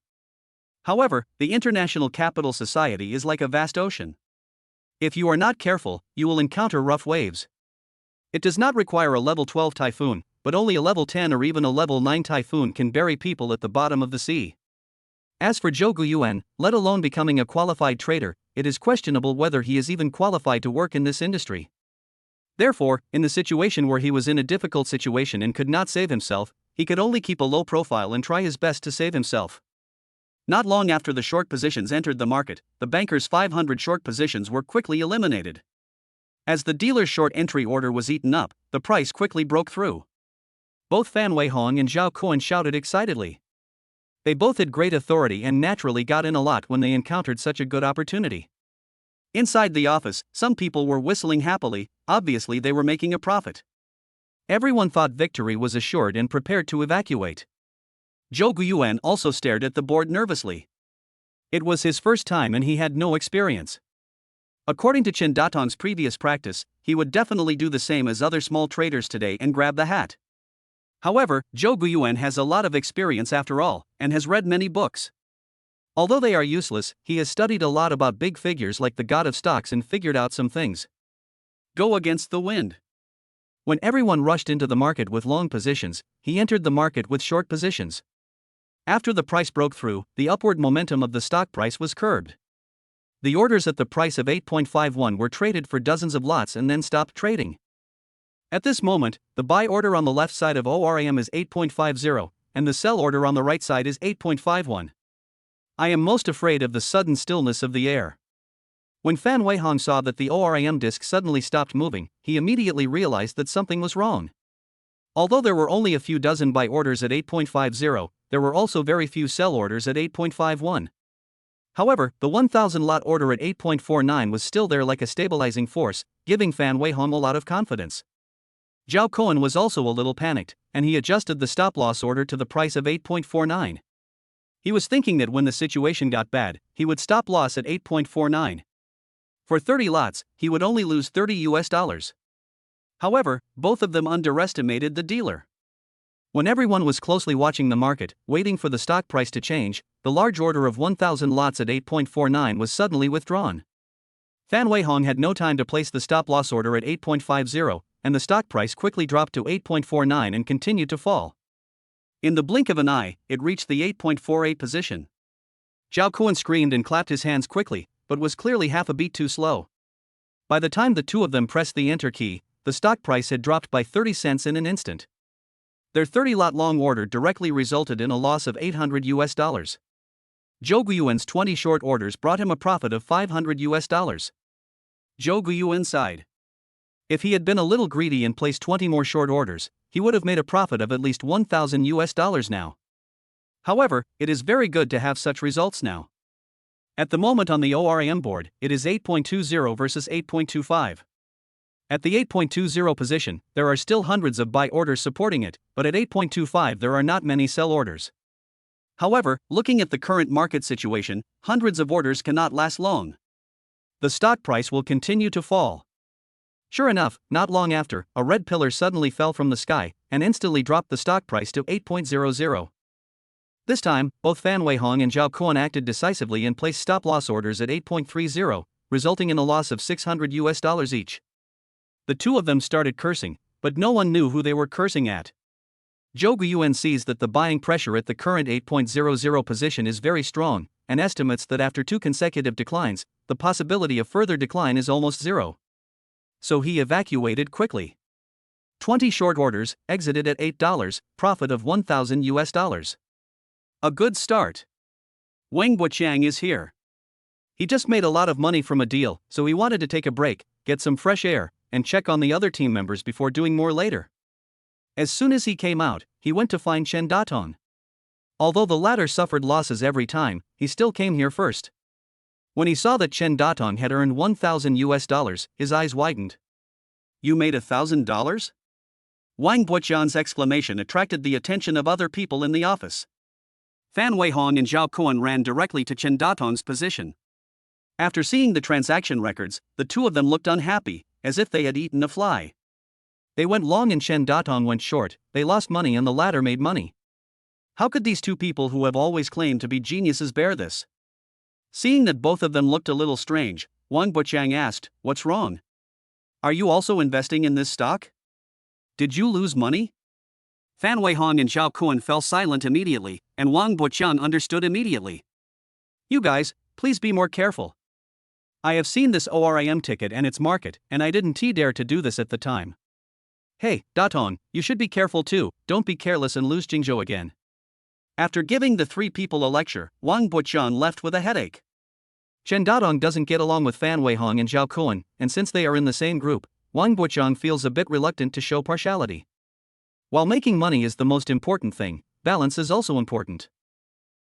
However, the international capital society is like a vast ocean. If you are not careful, you will encounter rough waves. It does not require a level 12 typhoon, but only a level 10 or even a level 9 typhoon can bury people at the bottom of the sea. As for Jouan, let alone becoming a qualified trader, it is questionable whether he is even qualified to work in this industry. Therefore, in the situation where he was in a difficult situation and could not save himself, he could only keep a low profile and try his best to save himself. Not long after the short positions entered the market, the banker's 500 short positions were quickly eliminated. As the dealer's short entry order was eaten up, the price quickly broke through. Both Fan Weihong and Jouan shouted excitedly. They both had great authority and naturally got in a lot when they encountered such a good opportunity. Inside the office, some people were whistling happily, obviously they were making a profit. Everyone thought victory was assured and prepared to evacuate. Jouan also stared at the board nervously. It was his first time and he had no experience. According to Chen Datong's previous practice, he would definitely do the same as other small traders today and grab the hat. However, Jouan has a lot of experience after all, and has read many books. Although they are useless, he has studied a lot about big figures like the god of stocks and figured out some things. Go against the wind. When everyone rushed into the market with long positions, he entered the market with short positions. After the price broke through, the upward momentum of the stock price was curbed. The orders at the price of 8.51 were traded for dozens of lots and then stopped trading. At this moment, the buy order on the left side of ORAM is 8.50, and the sell order on the right side is 8.51. I am most afraid of the sudden stillness of the air. When Fan Weihong saw that the ORAM disc suddenly stopped moving, he immediately realized that something was wrong. Although there were only a few dozen buy orders at 8.50, there were also very few sell orders at 8.51. However, the 1,000 lot order at 8.49 was still there like a stabilizing force, giving Fan Weihong a lot of confidence. Jouan was also a little panicked, and he adjusted the stop-loss order to the price of 8.49. He was thinking that when the situation got bad, he would stop loss at 8.49. For 30 lots, he would only lose $30. However, both of them underestimated the dealer. When everyone was closely watching the market, waiting for the stock price to change, the large order of 1,000 lots at 8.49 was suddenly withdrawn. Fan Weihong had no time to place the stop-loss order at 8.50, and the stock price quickly dropped to 8.49 and continued to fall. In the blink of an eye, it reached the 8.48 position. Jouan screamed and clapped his hands quickly, but was clearly half a beat too slow. By the time the two of them pressed the enter key, the stock price had dropped by 30 cents in an instant. Their 30-lot long order directly resulted in a loss of $800. Jouan's 20 short orders brought him a profit of $500. Jouan sighed. If he had been a little greedy and placed 20 more short orders, he would have made a profit of at least $1,000 now. However, it is very good to have such results now. At the moment on the ORAM board, it is 8.20 versus 8.25. At the 8.20 position, there are still hundreds of buy orders supporting it, but at 8.25 there are not many sell orders. However, looking at the current market situation, hundreds of orders cannot last long. The stock price will continue to fall. Sure enough, not long after, a red pillar suddenly fell from the sky and instantly dropped the stock price to 8.00. This time, both Fan Weihong and Zhao Kuan acted decisively and placed stop-loss orders at 8.30, resulting in a loss of $600 each. The two of them started cursing, but no one knew who they were cursing at. Zhou Guiyuan sees that the buying pressure at the current 8.00 position is very strong, and estimates that after 2 consecutive declines, the possibility of further decline is almost zero. So he evacuated quickly. 20 short orders, exited at $8, profit of $1,000. A good start. Wang Buqiang is here. He just made a lot of money from a deal, so he wanted to take a break, get some fresh air, and check on the other team members before doing more later. As soon as he came out, he went to find Chen Datong. Although the latter suffered losses every time, he still came here first. When he saw that Chen Datong had earned $1,000, his eyes widened. You made $1,000? Wang Buqiang's exclamation attracted the attention of other people in the office. Fan Weihong and Zhao Kuan ran directly to Chen Datong's position. After seeing the transaction records, the two of them looked unhappy, as if they had eaten a fly. They went long and Chen Datong went short, they lost money and the latter made money. How could these two people who have always claimed to be geniuses bear this? Seeing that both of them looked a little strange, Wang Buqiang asked, "What's wrong? Are you also investing in this stock? Did you lose money?" Fan Weihong and Zhao Kuan fell silent immediately, and Wang Buqiang understood immediately. You guys, please be more careful. I have seen this ORIM ticket and its market, and I didn't dare to do this at the time. Hey, Datong, you should be careful too, don't be careless and lose Jingzhou again. After giving the three people a lecture, Wang Buqiang left with a headache. Chen Datong doesn't get along with Fan Weihong and Zhao Kuan, and since they are in the same group, Wang Buqiang feels a bit reluctant to show partiality. While making money is the most important thing, balance is also important.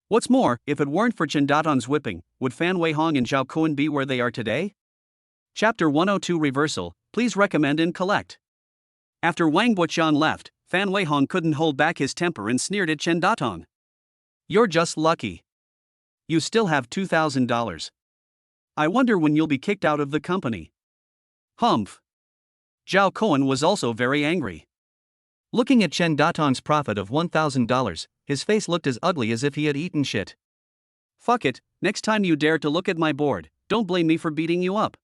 What's more, if it weren't for Chen Datong's whipping, would Fan Weihong and Zhao Kuan be where they are today? Chapter 102 Reversal, please recommend and collect. After Wang Buqiang left, Fan Weihong couldn't hold back his temper and sneered at Chen Datong. You're just lucky. You still have $2,000. I wonder when you'll be kicked out of the company. Humph. Zhao Kuan was also very angry. Looking at Chen Datong's profit of $1,000, his face looked as ugly as if he had eaten shit. Fuck it, next time you dare to look at my board, don't blame me for beating you up.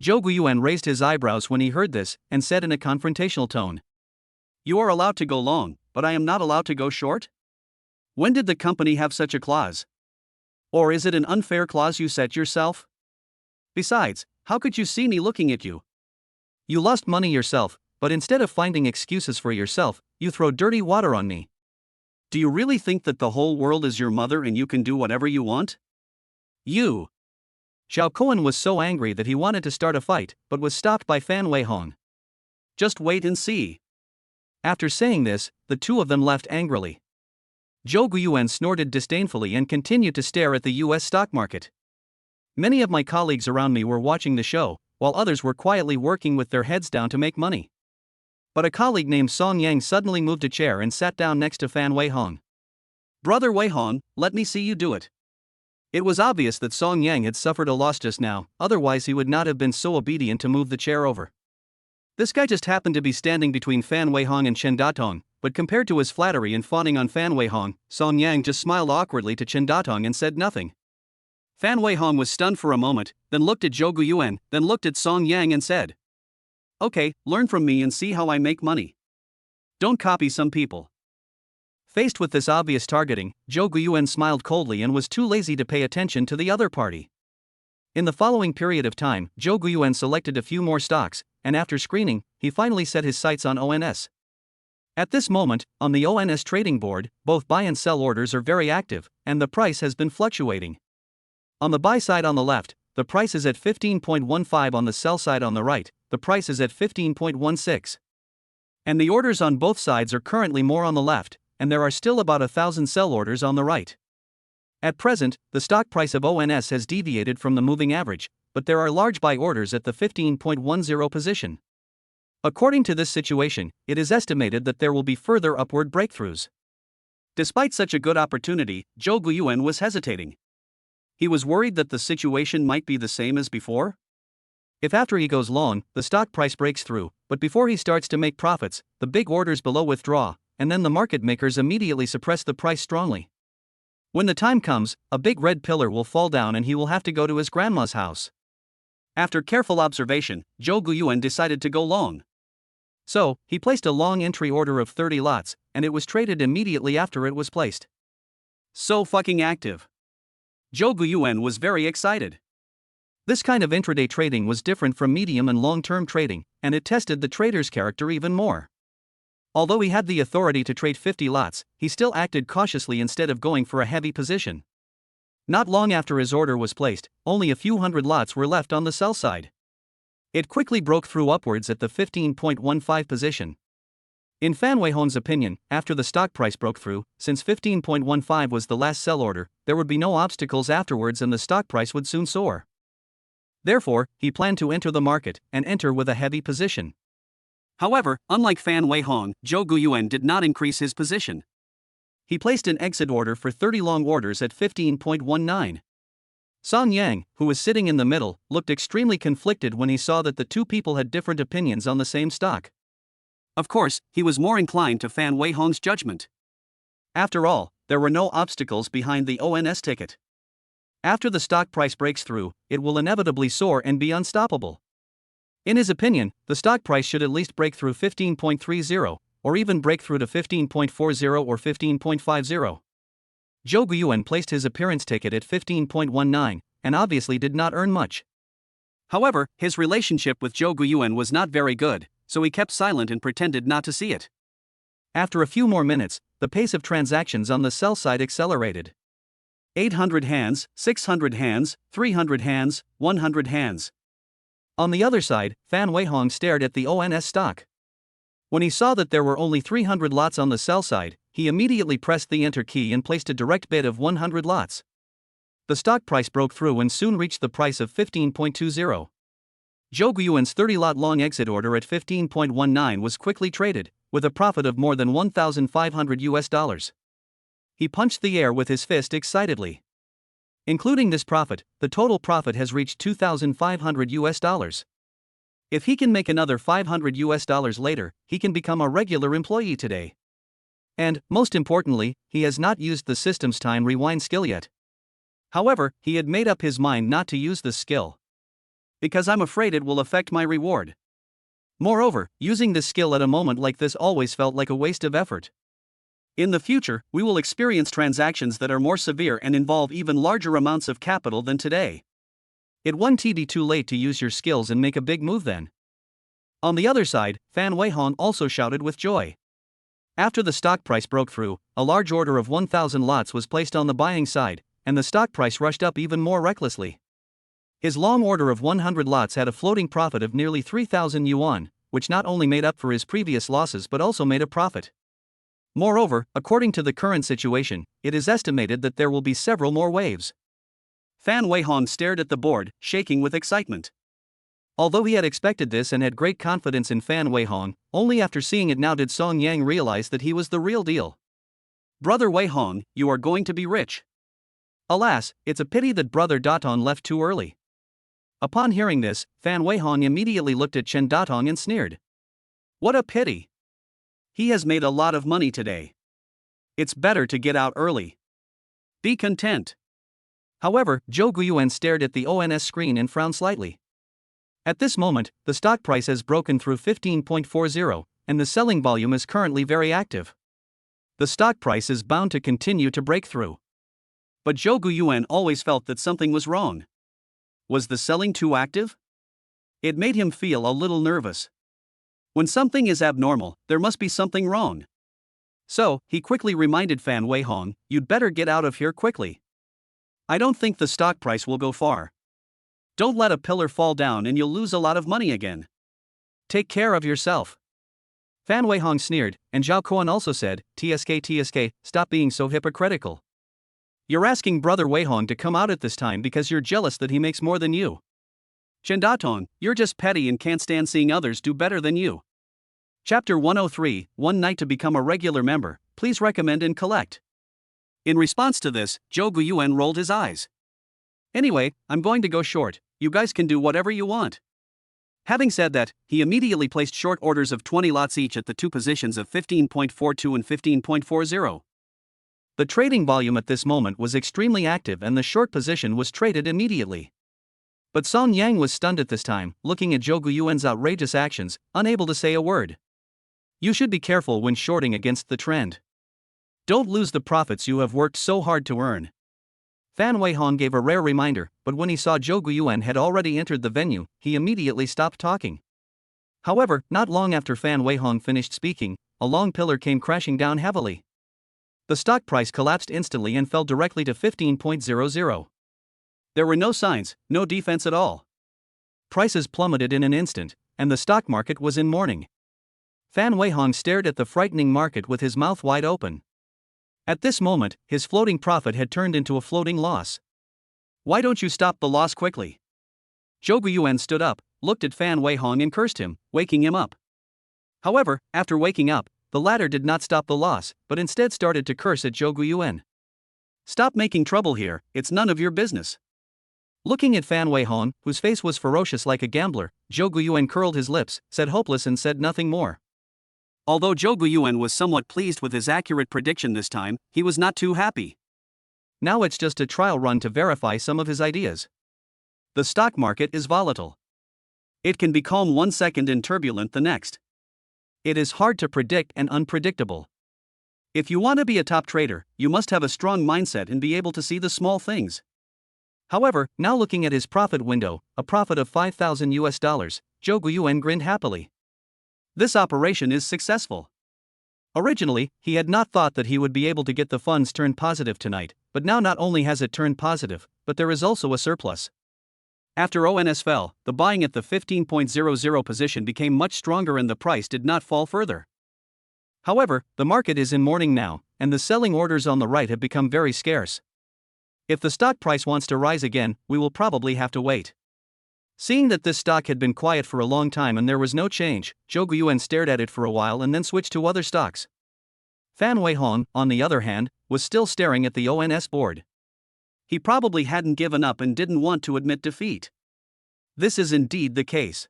Zhou Guiyuan raised his eyebrows when he heard this and said in a confrontational tone. You are allowed to go long, but I am not allowed to go short? When did the company have such a clause? Or is it an unfair clause you set yourself? Besides, how could you see me looking at you? You lost money yourself, but instead of finding excuses for yourself, you throw dirty water on me. Do you really think that the whole world is your mother and you can do whatever you want? You. Zhao Kuan was so angry that he wanted to start a fight, but was stopped by Fan Weihong. Just wait and see. After saying this, the two of them left angrily. Zhou Guiyuan snorted disdainfully and continued to stare at the US stock market. Many of my colleagues around me were watching the show, while others were quietly working with their heads down to make money. But a colleague named Song Yang suddenly moved a chair and sat down next to Fan Weihong. Brother Weihong, let me see you do it. It was obvious that Song Yang had suffered a loss just now, otherwise he would not have been so obedient to move the chair over. This guy just happened to be standing between Fan Weihong and Chen Datong, but compared to his flattery and fawning on Fan Weihong, Song Yang just smiled awkwardly to Chen Datong and said nothing. Fan Weihong was stunned for a moment, then looked at Zhou Guiyuan, then looked at Song Yang and said, Okay, learn from me and see how I make money. Don't copy some people. Faced with this obvious targeting, Zhou Guiyuan smiled coldly and was too lazy to pay attention to the other party. In the following period of time, Zhou Guiyuan selected a few more stocks, and after screening, he finally set his sights on ONS. At this moment, on the ONS trading board, both buy and sell orders are very active, and the price has been fluctuating. On the buy side on the left, the price is at 15.15. On the sell side on the right, the price is at 15.16. And the orders on both sides are currently more on the left, and there are still about 1,000 sell orders on the right. At present, the stock price of ONS has deviated from the moving average, but there are large buy orders at the 15.10 position. According to this situation, it is estimated that there will be further upward breakthroughs. Despite such a good opportunity, Zhou Guiyuan was hesitating. He was worried that the situation might be the same as before. If after he goes long, the stock price breaks through, but before he starts to make profits, the big orders below withdraw, and then the market makers immediately suppress the price strongly. When the time comes, a big red pillar will fall down and he will have to go to his grandma's house. After careful observation, Jouan decided to go long. So, he placed a long entry order of 30 lots, and it was traded immediately after it was placed. So fucking active. Jouan was very excited. This kind of intraday trading was different from medium and long-term trading, and it tested the trader's character even more. Although he had the authority to trade 50 lots, he still acted cautiously instead of going for a heavy position. Not long after his order was placed, only a few hundred lots were left on the sell side. It quickly broke through upwards at the 15.15 position. In Fan Weihong's opinion, after the stock price broke through, since 15.15 was the last sell order, there would be no obstacles afterwards and the stock price would soon soar. Therefore, he planned to enter the market, and enter with a heavy position. However, unlike Fan Weihong, Jouan did not increase his position. He placed an exit order for 30 long orders at 15.19. Song Yang, who was sitting in the middle, looked extremely conflicted when he saw that the two people had different opinions on the same stock. Of course, he was more inclined to Fan Weihong's judgment. After all, there were no obstacles behind the ONS ticket. After the stock price breaks through, it will inevitably soar and be unstoppable. In his opinion, the stock price should at least break through 15.30, or even break through to 15.40 or 15.50. Jouan placed his appearance ticket at 15.19, and obviously did not earn much. However, his relationship with Jouan was not very good, so he kept silent and pretended not to see it. After a few more minutes, the pace of transactions on the sell side accelerated. 800 hands, 600 hands, 300 hands, 100 hands. On the other side, Fan Weihong stared at the ONS stock. When he saw that there were only 300 lots on the sell side, he immediately pressed the enter key and placed a direct bid of 100 lots. The stock price broke through and soon reached the price of 15.20. Jouan's 30-lot long exit order at 15.19 was quickly traded, with a profit of more than $1,500. He punched the air with his fist excitedly. Including this profit, the total profit has reached $2,500. If he can make another $500 later, he can become a regular employee today. And, most importantly, he has not used the system's time rewind skill yet. However, he had made up his mind not to use this skill. Because I'm afraid it will affect my reward. Moreover, using this skill at a moment like this always felt like a waste of effort. In the future, we will experience transactions that are more severe and involve even larger amounts of capital than today. It won't be too late to use your skills and make a big move then. On the other side, Fan Weihong also shouted with joy. After the stock price broke through, a large order of 1,000 lots was placed on the buying side, and the stock price rushed up even more recklessly. His long order of 100 lots had a floating profit of nearly 3,000 yuan, which not only made up for his previous losses but also made a profit. Moreover, according to the current situation, it is estimated that there will be several more waves. Fan Weihong stared at the board, shaking with excitement. Although he had expected this and had great confidence in Fan Weihong, only after seeing it now did Song Yang realize that he was the real deal. Brother Weihong, you are going to be rich. Alas, it's a pity that Brother Datong left too early. Upon hearing this, Fan Weihong immediately looked at Chen Datong and sneered. What a pity. He has made a lot of money today. It's better to get out early. Be content. However, Jouan stared at the ONS screen and frowned slightly. At this moment, the stock price has broken through 15.40, and the selling volume is currently very active. The stock price is bound to continue to break through. But Jouan always felt that something was wrong. Was the selling too active? It made him feel a little nervous. When something is abnormal, there must be something wrong. So, he quickly reminded Fan Weihong, you'd better get out of here quickly. I don't think the stock price will go far. Don't let a pillar fall down and you'll lose a lot of money again. Take care of yourself. Fan Weihong sneered, and Jouan also said, TSK, stop being so hypocritical. You're asking Brother Weihong to come out at this time because you're jealous that he makes more than you. Chen Datong, you're just petty and can't stand seeing others do better than you. Chapter 103, One Night to Become a Regular Member, Please Recommend and Collect. In response to this, Jouan rolled his eyes. Anyway, I'm going to go short, you guys can do whatever you want. Having said that, he immediately placed short orders of 20 lots each at the two positions of 15.42 and 15.40. The trading volume at this moment was extremely active and the short position was traded immediately. But Song Yang was stunned at this time, looking at Zhou Guiyuan's outrageous actions, unable to say a word. You should be careful when shorting against the trend. Don't lose the profits you have worked so hard to earn. Fan Weihong gave a rare reminder, but when he saw Zhou Guiyuan had already entered the venue, he immediately stopped talking. However, not long after Fan Weihong finished speaking, a long pillar came crashing down heavily. The stock price collapsed instantly and fell directly to 15.00. There were no signs, no defense at all. Prices plummeted in an instant, and the stock market was in mourning. Fan Weihong stared at the frightening market with his mouth wide open. At this moment, his floating profit had turned into a floating loss. Why don't you stop the loss quickly? Zhou Guiyuan stood up, looked at Fan Weihong and cursed him, waking him up. However, after waking up, the latter did not stop the loss, but instead started to curse at Zhou Guiyuan. Stop making trouble here, it's none of your business. Looking at Fan Weihong, whose face was ferocious like a gambler, Zhou Guiyuan curled his lips, said hopeless and said nothing more. Although Zhou Guiyuan was somewhat pleased with his accurate prediction this time, he was not too happy. Now it's just a trial run to verify some of his ideas. The stock market is volatile. It can be calm one second and turbulent the next. It is hard to predict and unpredictable. If you want to be a top trader, you must have a strong mindset and be able to see the small things. However, now looking at his profit window, a profit of $5,000, Zhou Guiyuan grinned happily. This operation is successful. Originally, he had not thought that he would be able to get the funds turned positive tonight, but now not only has it turned positive, but there is also a surplus. After ONS fell, the buying at the 15.00 position became much stronger and the price did not fall further. However, the market is in mourning now, and the selling orders on the right have become very scarce. If the stock price wants to rise again, we will probably have to wait. Seeing that this stock had been quiet for a long time and there was no change, Zhou Guiyuan stared at it for a while and then switched to other stocks. Fan Weihong, on the other hand, was still staring at the ONS board. He probably hadn't given up and didn't want to admit defeat. This is indeed the case.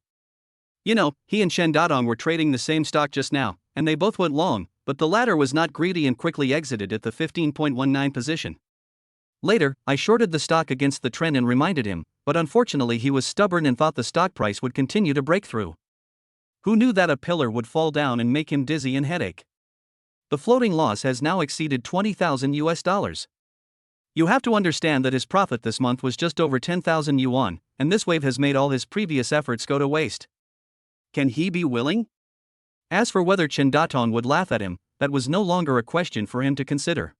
You know, he and Chen Dadong were trading the same stock just now, and they both went long, but the latter was not greedy and quickly exited at the 15.19 position. Later, I shorted the stock against the trend and reminded him, but unfortunately he was stubborn and thought the stock price would continue to break through. Who knew that a pillar would fall down and make him dizzy and headache? The floating loss has now exceeded $20,000. You have to understand that his profit this month was just over 10,000 yuan, and this wave has made all his previous efforts go to waste. Can he be willing? As for whether Chen Datong would laugh at him, that was no longer a question for him to consider.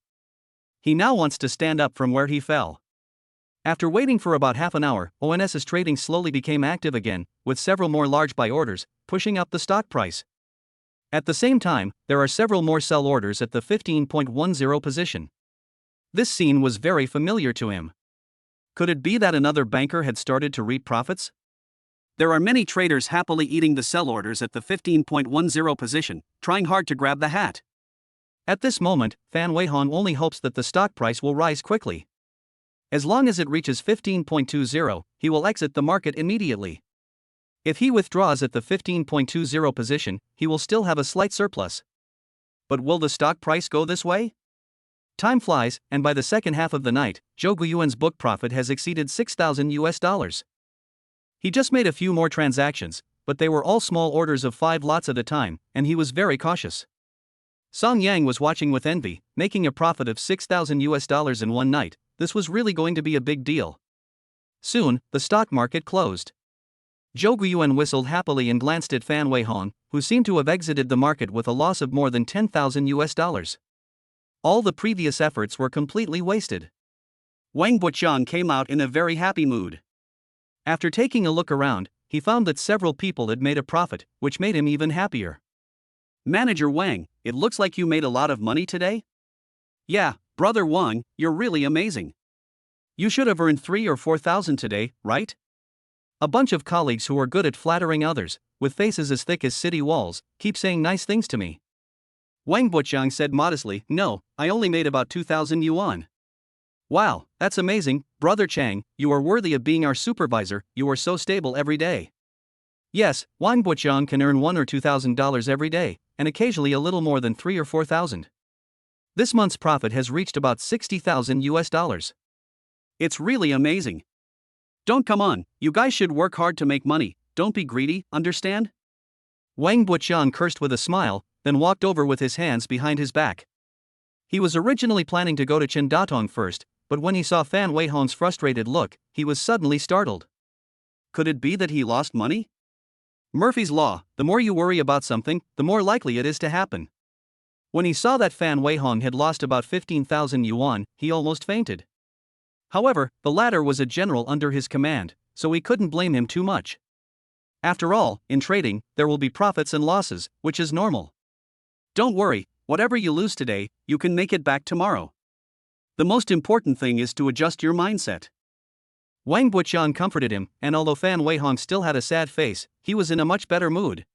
He now wants to stand up from where he fell. After waiting for about half an hour, ONS's trading slowly became active again, with several more large buy orders, pushing up the stock price. At the same time, there are several more sell orders at the 15.10 position. This scene was very familiar to him. Could it be that another banker had started to reap profits? There are many traders happily eating the sell orders at the 15.10 position, trying hard to grab the hat. At this moment, Fan Weihong only hopes that the stock price will rise quickly. As long as it reaches 15.20, he will exit the market immediately. If he withdraws at the 15.20 position, he will still have a slight surplus. But will the stock price go this way? Time flies, and by the second half of the night, Zhou Guiyuan's book profit has exceeded $6,000. He just made a few more transactions, but they were all small orders of 5 lots at a time, and he was very cautious. Song Yang was watching with envy, making a profit of $6,000 in one night. This was really going to be a big deal. Soon, the stock market closed. Zhou Guiyuan whistled happily and glanced at Fan Weihong, who seemed to have exited the market with a loss of more than $10,000. All the previous efforts were completely wasted. Wang Buqiang came out in a very happy mood. After taking a look around, he found that several people had made a profit, which made him even happier. Manager Wang, it looks like you made a lot of money today? Yeah, brother Wang, you're really amazing. You should have earned 3,000 or 4,000 today, right? A bunch of colleagues who are good at flattering others, with faces as thick as city walls, keep saying nice things to me. Wang Buqiang said modestly, no, I only made about 2,000 yuan. Wow, that's amazing, brother Chang, you are worthy of being our supervisor, you are so stable every day. Yes, Wang Buqiang can earn $1,000 or $2,000 every day, and occasionally a little more than 3 or 4,000. This month's profit has reached about 60,000 US dollars. It's really amazing. Don't come on, you guys should work hard to make money, don't be greedy, understand? Wang Buqiang cursed with a smile, then walked over with his hands behind his back. He was originally planning to go to Qindatong first, but when he saw Fan Weihong's frustrated look, he was suddenly startled. Could it be that he lost money? Murphy's Law, the more you worry about something, the more likely it is to happen. When he saw that Fan Weihong had lost about 15,000 yuan, he almost fainted. However, the latter was a general under his command, so he couldn't blame him too much. After all, in trading, there will be profits and losses, which is normal. Don't worry, whatever you lose today, you can make it back tomorrow. The most important thing is to adjust your mindset. Wang Buqiang comforted him, and although Fan Weihong still had a sad face, he was in a much better mood.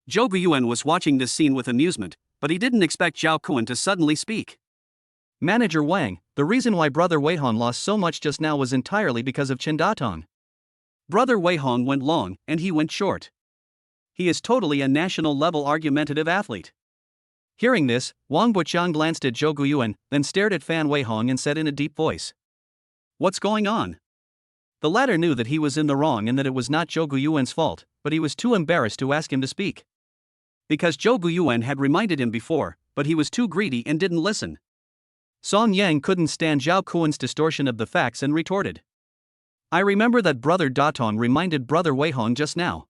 Zhou Guiyuan was watching this scene with amusement, but he didn't expect Zhao Kuan to suddenly speak. Manager Wang, the reason why Brother Weihong lost so much just now was entirely because of Qindatong. Brother Weihong went long, and he went short. He is totally a national-level argumentative athlete. Hearing this, Wang Buqiang glanced at Zhou Guiyuan, then stared at Fan Weihong and said in a deep voice, "What's going on?" The latter knew that he was in the wrong and that it was not Zhou Guiyuan's fault, but he was too embarrassed to ask him to speak. Because Zhou Guiyuan had reminded him before, but he was too greedy and didn't listen. Song Yang couldn't stand Zhao Kuan's distortion of the facts and retorted, "I remember that Brother Datong reminded Brother Weihong just now.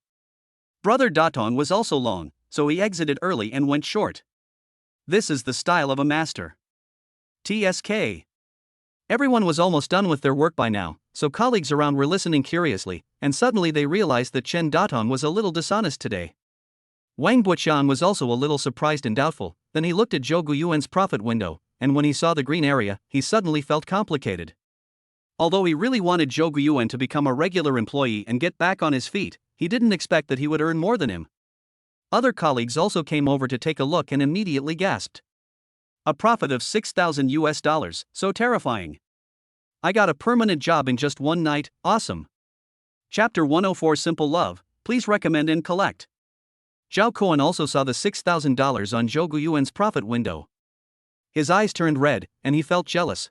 Brother Datong was also long, so he exited early and went short. This is the style of a master." TSK. Everyone was almost done with their work by now, so colleagues around were listening curiously, and suddenly they realized that Chen Datong was a little dishonest today. Wang Buqiang was also a little surprised and doubtful, then he looked at Zhou Guiyuan's profit window, and when he saw the green area, he suddenly felt complicated. Although he really wanted Zhou Guiyuan to become a regular employee and get back on his feet, he didn't expect that he would earn more than him. Other colleagues also came over to take a look and immediately gasped. A profit of 6,000 US dollars, so terrifying. I got a permanent job in just one night, awesome. Chapter 104 Simple Love, please recommend and collect. Zhao Kuan also saw the $6,000 on Zhou Guiyuan's profit window. His eyes turned red, and he felt jealous.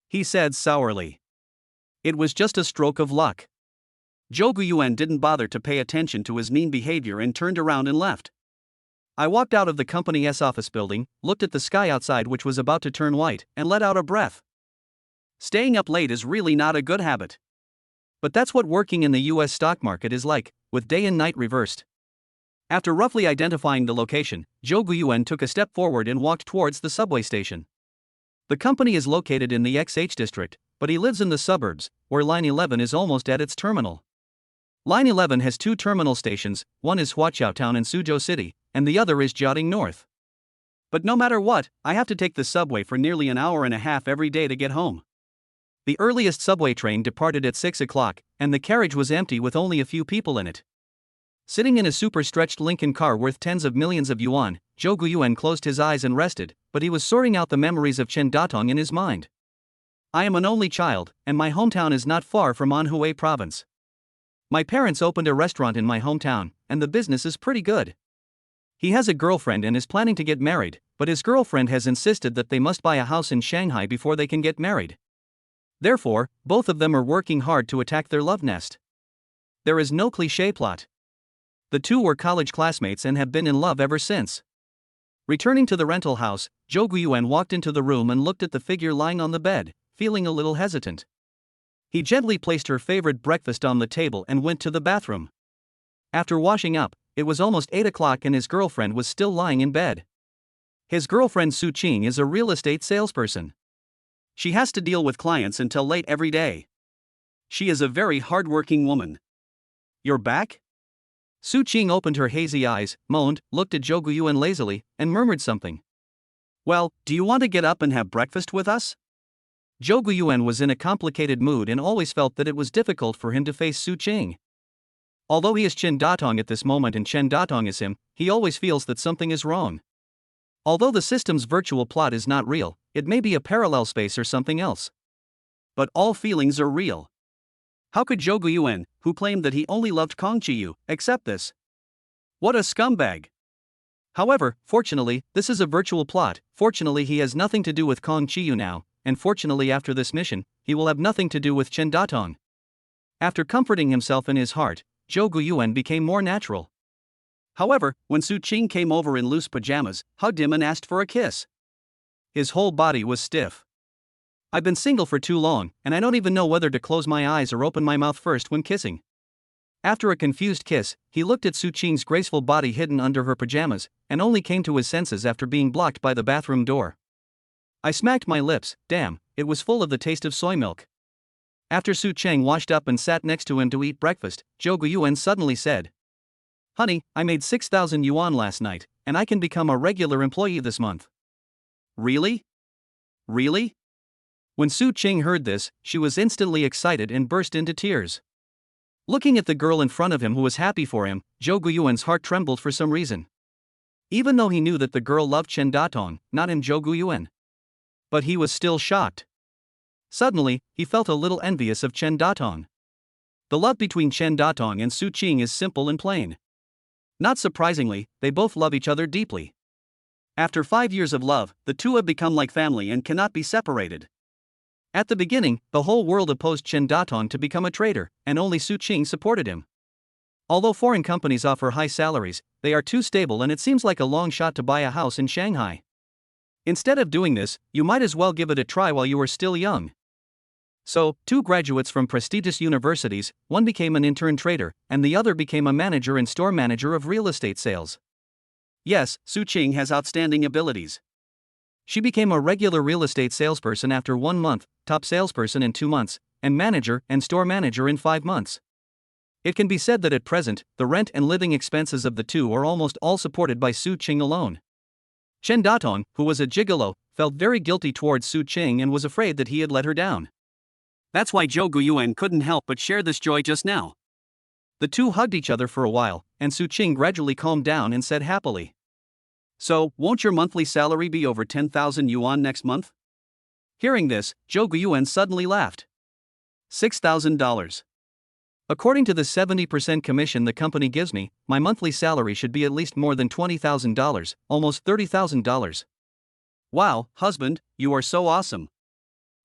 He said sourly, "It was just a stroke of luck." Zhou Guiyuan didn't bother to pay attention to his mean behavior and turned around and left. I walked out of the company's office building, looked at the sky outside which was about to turn white, and let out a breath. Staying up late is really not a good habit. But that's what working in the US stock market is like, with day and night reversed. After roughly identifying the location, Zhou Guiyuan took a step forward and walked towards the subway station. The company is located in the XH district, but he lives in the suburbs, where Line 11 is almost at its terminal. Line 11 has two terminal stations, one is Huaqiao Town in Suzhou City, and the other is Jiaoding North. But no matter what, I have to take the subway for nearly an hour and a half every day to get home. The earliest subway train departed at 6 o'clock, and the carriage was empty with only a few people in it. Sitting in a super-stretched Lincoln car worth tens of millions of yuan, Zhou Guiyuan closed his eyes and rested, but he was sorting out the memories of Chen Datong in his mind. I am an only child, and my hometown is not far from Anhui province. My parents opened a restaurant in my hometown, and the business is pretty good. He has a girlfriend and is planning to get married, but his girlfriend has insisted that they must buy a house in Shanghai before they can get married. Therefore, both of them are working hard to attack their love nest. There is no cliché plot. The two were college classmates and have been in love ever since. Returning to the rental house, Zhou Guiyuan walked into the room and looked at the figure lying on the bed, feeling a little hesitant. He gently placed her favorite breakfast on the table and went to the bathroom. After washing up, it was almost 8 o'clock and his girlfriend was still lying in bed. His girlfriend Su Qing is a real estate salesperson. She has to deal with clients until late every day. She is a very hardworking woman. You're back? Su Qing opened her hazy eyes, moaned, looked at Zhou Guiyuan lazily, and murmured something. Well, do you want to get up and have breakfast with us? Zhou Guiyuan was in a complicated mood and always felt that it was difficult for him to face Su Qing. Although he is Chen Datong at this moment and Chen Datong is him, he always feels that something is wrong. Although the system's virtual plot is not real, it may be a parallel space or something else. But all feelings are real. How could Zhou Guiyuan, who claimed that he only loved Kong Qiyu, accept this? What a scumbag! However, fortunately, this is a virtual plot. Fortunately, he has nothing to do with Kong Qiyu now, and fortunately, after this mission, he will have nothing to do with Chen Datong. After comforting himself in his heart, Zhou Guiyuan became more natural. However, when Su Qing came over in loose pajamas, hugged him and asked for a kiss, his whole body was stiff. I've been single for too long, and I don't even know whether to close my eyes or open my mouth first when kissing. After a confused kiss, he looked at Su Qing's graceful body hidden under her pajamas, and only came to his senses after being blocked by the bathroom door. I smacked my lips. Damn, it was full of the taste of soy milk. After Su Cheng washed up and sat next to him to eat breakfast, Zhou Guiyuan suddenly said, "Honey, I made 6,000 yuan last night, and I can become a regular employee this month." Really? Really? When Su Qing heard this, she was instantly excited and burst into tears. Looking at the girl in front of him who was happy for him, Zhou Guiyuan's heart trembled for some reason. Even though he knew that the girl loved Chen Datong, not in Zhou Guiyuan. But he was still shocked. Suddenly, he felt a little envious of Chen Datong. The love between Chen Datong and Su Qing is simple and plain. Not surprisingly, they both love each other deeply. After 5 years of love, the two have become like family and cannot be separated. At the beginning, the whole world opposed Chen Datong to become a trader, and only Su Qing supported him. Although foreign companies offer high salaries, they are too stable and it seems like a long shot to buy a house in Shanghai. Instead of doing this, you might as well give it a try while you are still young. So, two graduates from prestigious universities, one became an intern trader, and the other became a manager and store manager of real estate sales. Yes, Su Qing has outstanding abilities. She became a regular real estate salesperson after 1 month, top salesperson in 2 months, and manager and store manager in 5 months. It can be said that at present, the rent and living expenses of the two are almost all supported by Su Qing alone. Chen Datong, who was a gigolo, felt very guilty towards Su Qing and was afraid that he had let her down. That's why Zhou Guiyuan couldn't help but share this joy just now. The two hugged each other for a while, and Su Qing gradually calmed down and said happily, "So, won't your monthly salary be over 10,000 yuan next month?" Hearing this, Zhou Guiyuan suddenly laughed. $6,000. According to the 70% commission the company gives me, my monthly salary should be at least more than $20,000, almost $30,000. Wow, husband, you are so awesome.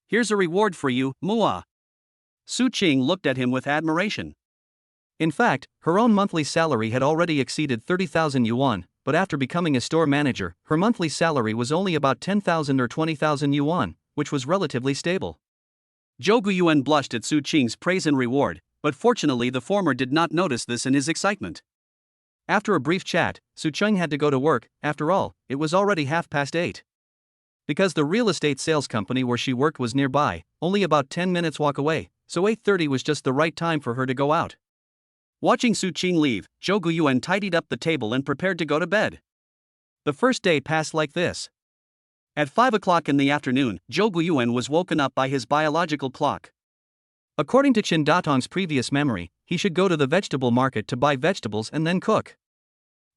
Here's a reward for you, Mua. Su Qing looked at him with admiration. In fact, her own monthly salary had already exceeded 30,000 yuan, but after becoming a store manager, her monthly salary was only about 10,000 or 20,000 yuan, which was relatively stable. Zhou Guiyuan blushed at Su Qing's praise and reward, but fortunately the former did not notice this in his excitement. After a brief chat, Su Qing had to go to work. After all, it was already 8:30. Because the real estate sales company where she worked was nearby, only about 10 minutes walk away, so 8:30 was just the right time for her to go out. Watching Su Qing leave, Zhou Guiyuan tidied up the table and prepared to go to bed. The first day passed like this. At 5 o'clock in the afternoon, Zhou Guiyuan was woken up by his biological clock. According to Chen Datong's previous memory, he should go to the vegetable market to buy vegetables and then cook.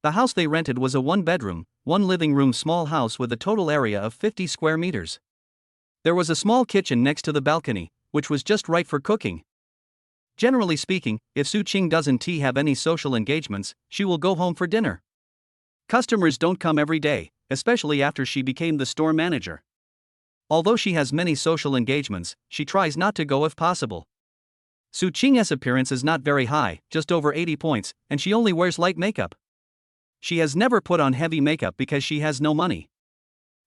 The house they rented was a 1-bedroom, 1-living-room small house with a total area of 50 square meters. There was a small kitchen next to the balcony, which was just right for cooking. Generally speaking, if Su Qing doesn't have any social engagements, she will go home for dinner. Customers don't come every day, especially after she became the store manager. Although she has many social engagements, she tries not to go if possible. Su Qing's appearance is not very high, just over 80 points, and she only wears light makeup. She has never put on heavy makeup because she has no money.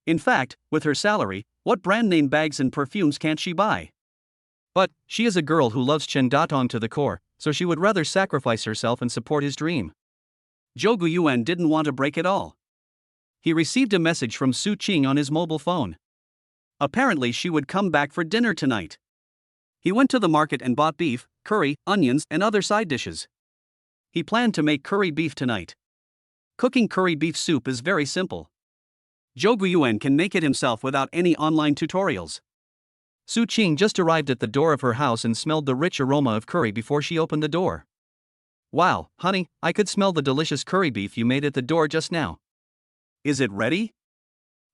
In fact, with her salary, what brand name bags and perfumes can't she buy? But, she is a girl who loves Chen Datong to the core, so she would rather sacrifice herself and support his dream. Zhou Guiyuan didn't want to break it all. He received a message from Su Qing on his mobile phone. Apparently she would come back for dinner tonight. He went to the market and bought beef, curry, onions and other side dishes. He planned to make curry beef tonight. Cooking curry beef soup is very simple. Zhou Guiyuan can make it himself without any online tutorials. Su Qing just arrived at the door of her house and smelled the rich aroma of curry before she opened the door. Wow, honey, I could smell the delicious curry beef you made at the door just now. Is it ready?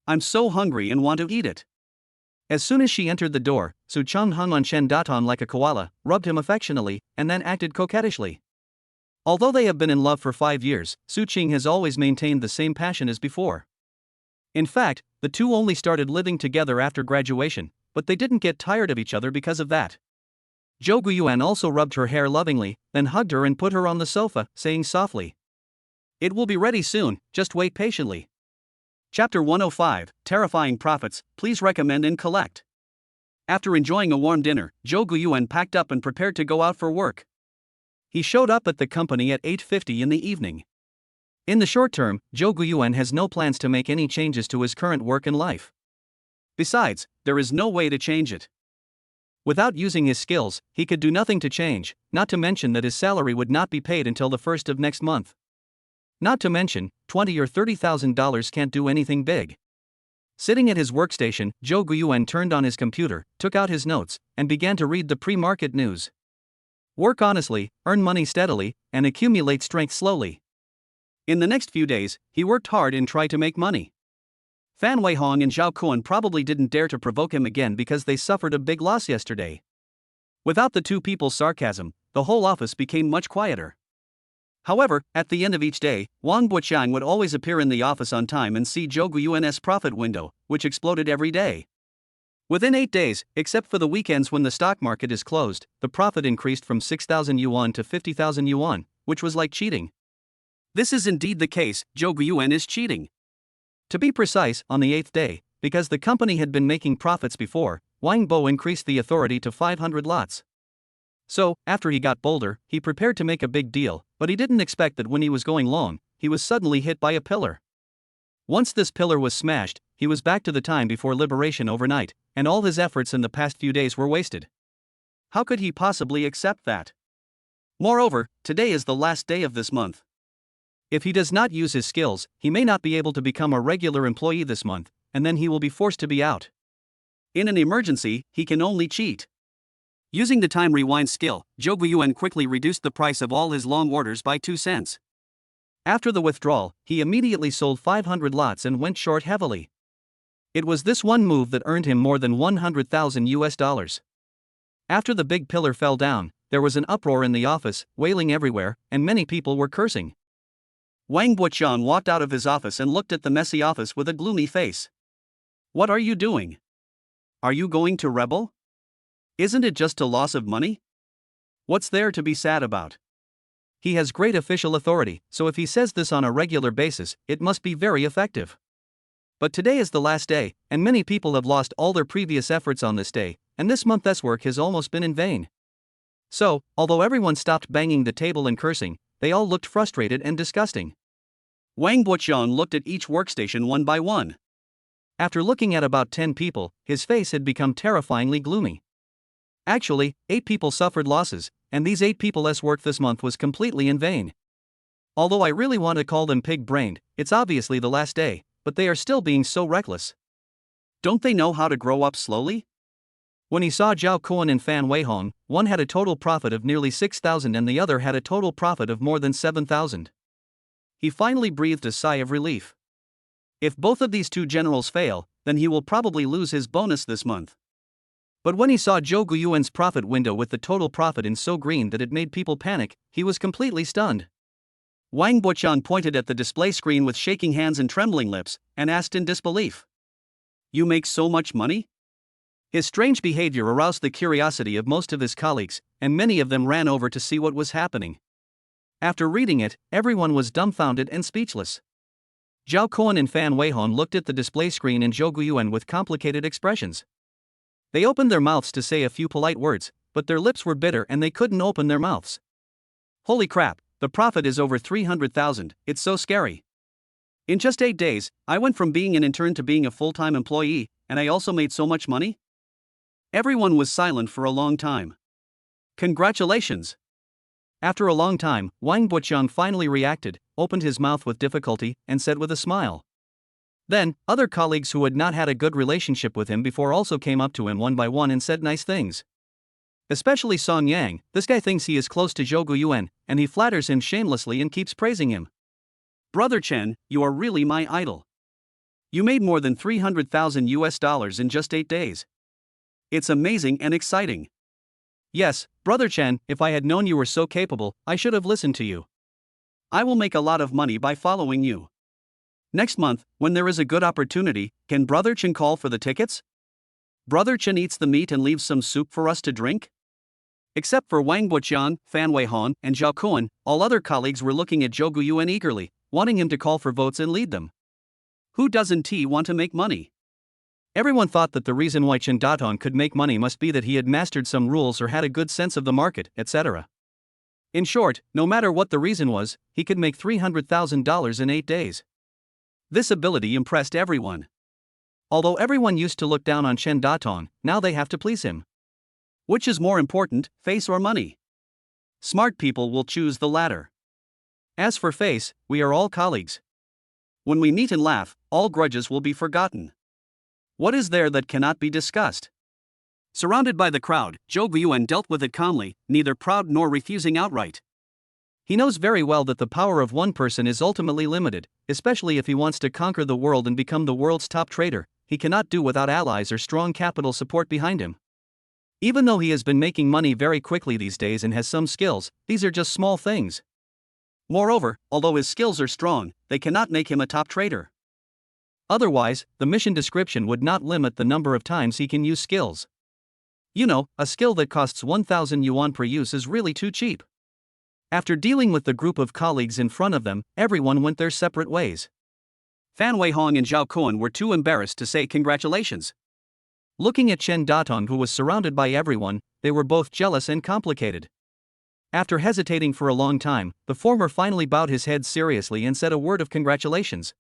I'm so hungry and want to eat it. As soon as she entered the door, Su Cheng hung on Chen Daton like a koala, rubbed him affectionately, and then acted coquettishly. Although they have been in love for 5 years, Su Cheng has always maintained the same passion as before. In fact, the two only started living together after graduation, but they didn't get tired of each other because of that. Zhou Guiyuan also rubbed her hair lovingly, then hugged her and put her on the sofa, saying softly, "It will be ready soon, just wait patiently." Chapter 105, Terrifying Profits, please recommend and collect. After enjoying a warm dinner, Zhou Guiyuan packed up and prepared to go out for work. He showed up at the company at 8:50 in the evening. In the short term, Zhou Guiyuan has no plans to make any changes to his current work and life. Besides, there is no way to change it. Without using his skills, he could do nothing to change, not to mention that his salary would not be paid until the 1st of next month. Not to mention, $20,000 or $30,000 can't do anything big. Sitting at his workstation, Zhou Guiyuan turned on his computer, took out his notes, and began to read the pre-market news. Work honestly, earn money steadily, and accumulate strength slowly. In the next few days, he worked hard and tried to make money. Fan Weihong and Zhao Kuan probably didn't dare to provoke him again because they suffered a big loss yesterday. Without the two people's sarcasm, the whole office became much quieter. However, at the end of each day, Wang Buqiang would always appear in the office on time and see Zhou Guiyuan's profit window, which exploded every day. Within 8 days, except for the weekends when the stock market is closed, the profit increased from 6,000 yuan to 50,000 yuan, which was like cheating. This is indeed the case, Zhou Guiyuan is cheating. To be precise, on the 8th day, because the company had been making profits before, Wang Bo increased the authority to 500 lots. So, after he got bolder, he prepared to make a big deal, but he didn't expect that when he was going long, he was suddenly hit by a pillar. Once this pillar was smashed, he was back to the time before liberation overnight, and all his efforts in the past few days were wasted. How could he possibly accept that? Moreover, today is the last day of this month. If he does not use his skills, he may not be able to become a regular employee this month, and then he will be forced to be out. In an emergency, he can only cheat. Using the time rewind skill, Zhou Guiyuan quickly reduced the price of all his long orders by 2 cents. After the withdrawal, he immediately sold 500 lots and went short heavily. It was this one move that earned him more than $100,000. After the big pillar fell down, there was an uproar in the office, wailing everywhere, and many people were cursing. Wang Buqiang walked out of his office and looked at the messy office with a gloomy face. "What are you doing? Are you going to rebel? Isn't it just a loss of money? What's there to be sad about?" He has great official authority, so if he says this on a regular basis, it must be very effective. But today is the last day, and many people have lost all their previous efforts on this day, and this month's work has almost been in vain. So, although everyone stopped banging the table and cursing, they all looked frustrated and disgusting. Wang Buqiang looked at each workstation one by one. After looking at about 10 people, his face had become terrifyingly gloomy. Actually, 8 people suffered losses, and these 8 people's work this month was completely in vain. Although I really want to call them pig-brained, it's obviously the last day, but they are still being so reckless. Don't they know how to grow up slowly? When he saw Zhao Kuan and Fan Weihong, one had a total profit of nearly 6,000 and the other had a total profit of more than 7,000. He finally breathed a sigh of relief. If both of these two generals fail, then he will probably lose his bonus this month. But when he saw Zhou Guiyuan's profit window with the total profit in so green that it made people panic, he was completely stunned. Wang Buqiang pointed at the display screen with shaking hands and trembling lips, and asked in disbelief, "You make so much money?" His strange behavior aroused the curiosity of most of his colleagues, and many of them ran over to see what was happening. After reading it, everyone was dumbfounded and speechless. Zhao Kuan and Fan Weihong looked at the display screen and Zhou Guiyuan with complicated expressions. They opened their mouths to say a few polite words, but their lips were bitter and they couldn't open their mouths. Holy crap, the profit is over 300,000, it's so scary. In just 8 days, I went from being an intern to being a full-time employee, and I also made so much money? Everyone was silent for a long time. Congratulations! After a long time, Wang Buqiang finally reacted, opened his mouth with difficulty, and said with a smile. Then, other colleagues who had not had a good relationship with him before also came up to him one by one and said nice things. Especially Song Yang, this guy thinks he is close to Zhou Guiyuan, and he flatters him shamelessly and keeps praising him. "Brother Chen, you are really my idol. You made more than $300,000 in just 8 days. It's amazing and exciting. Yes, Brother Chen, if I had known you were so capable, I should have listened to you. I will make a lot of money by following you. Next month, when there is a good opportunity, can Brother Chen call for the tickets? Brother Chen eats the meat and leaves some soup for us to drink? Except for Wang Buqian, Fan Weihan, and Zhao Kuan, all other colleagues were looking at Zhou Guiyuan eagerly, wanting him to call for votes and lead them. Who doesn't want to make money? Everyone thought that the reason why Chen Datong could make money must be that he had mastered some rules or had a good sense of the market, etc. In short, no matter what the reason was, he could make $300,000 in 8 days. This ability impressed everyone. Although everyone used to look down on Chen Datong, now they have to please him. Which is more important, face or money? Smart people will choose the latter. As for face, we are all colleagues. When we meet and laugh, all grudges will be forgotten. What is there that cannot be discussed? Surrounded by the crowd, Zhou Guiyuan dealt with it calmly, neither proud nor refusing outright. He knows very well that the power of one person is ultimately limited, especially if he wants to conquer the world and become the world's top trader. He cannot do without allies or strong capital support behind him. Even though he has been making money very quickly these days and has some skills, these are just small things. Moreover, although his skills are strong, they cannot make him a top trader. Otherwise, the mission description would not limit the number of times he can use skills. You know, a skill that costs 1,000 yuan per use is really too cheap. After dealing with the group of colleagues in front of them, everyone went their separate ways. Fan Weihong and Zhao Kuan were too embarrassed to say congratulations. Looking at Chen Datong, who was surrounded by everyone, they were both jealous and complicated. After hesitating for a long time, the former finally bowed his head seriously and said a word of congratulations.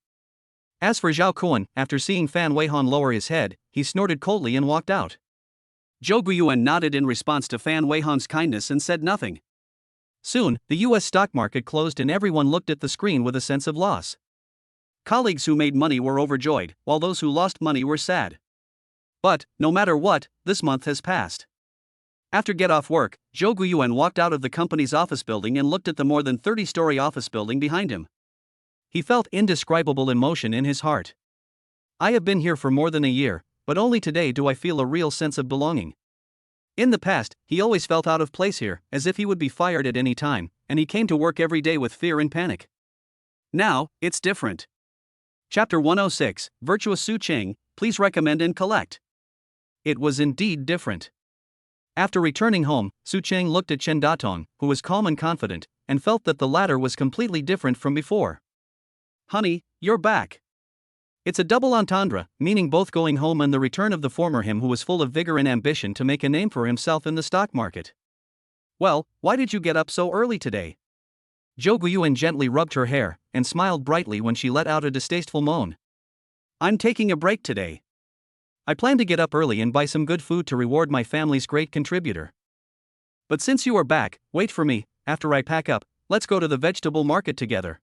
As for Zhao Kuan, after seeing Fan Weihong lower his head, he snorted coldly and walked out. Zhou Guiyuan nodded in response to Fan Weihong's kindness and said nothing. Soon, the US stock market closed and everyone looked at the screen with a sense of loss. Colleagues who made money were overjoyed, while those who lost money were sad. But, no matter what, this month has passed. After get off work, Zhou Guiyuan walked out of the company's office building and looked at the more than 30-story office building behind him. He felt indescribable emotion in his heart. I have been here for more than a year, but only today do I feel a real sense of belonging. In the past, he always felt out of place here, as if he would be fired at any time, and he came to work every day with fear and panic. Now, it's different. Chapter 106, Virtuous Su Ching, please recommend and collect. It was indeed different. After returning home, Su Cheng looked at Chen Datong, who was calm and confident, and felt that the latter was completely different from before. Honey, you're back. It's a double entendre, meaning both going home and the return of the former him who was full of vigor and ambition to make a name for himself in the stock market. Well, why did you get up so early today? Zhou Guiyuan gently rubbed her hair, and smiled brightly when she let out a distasteful moan. I'm taking a break today. I plan to get up early and buy some good food to reward my family's great contributor. But since you are back, wait for me, after I pack up, let's go to the vegetable market together.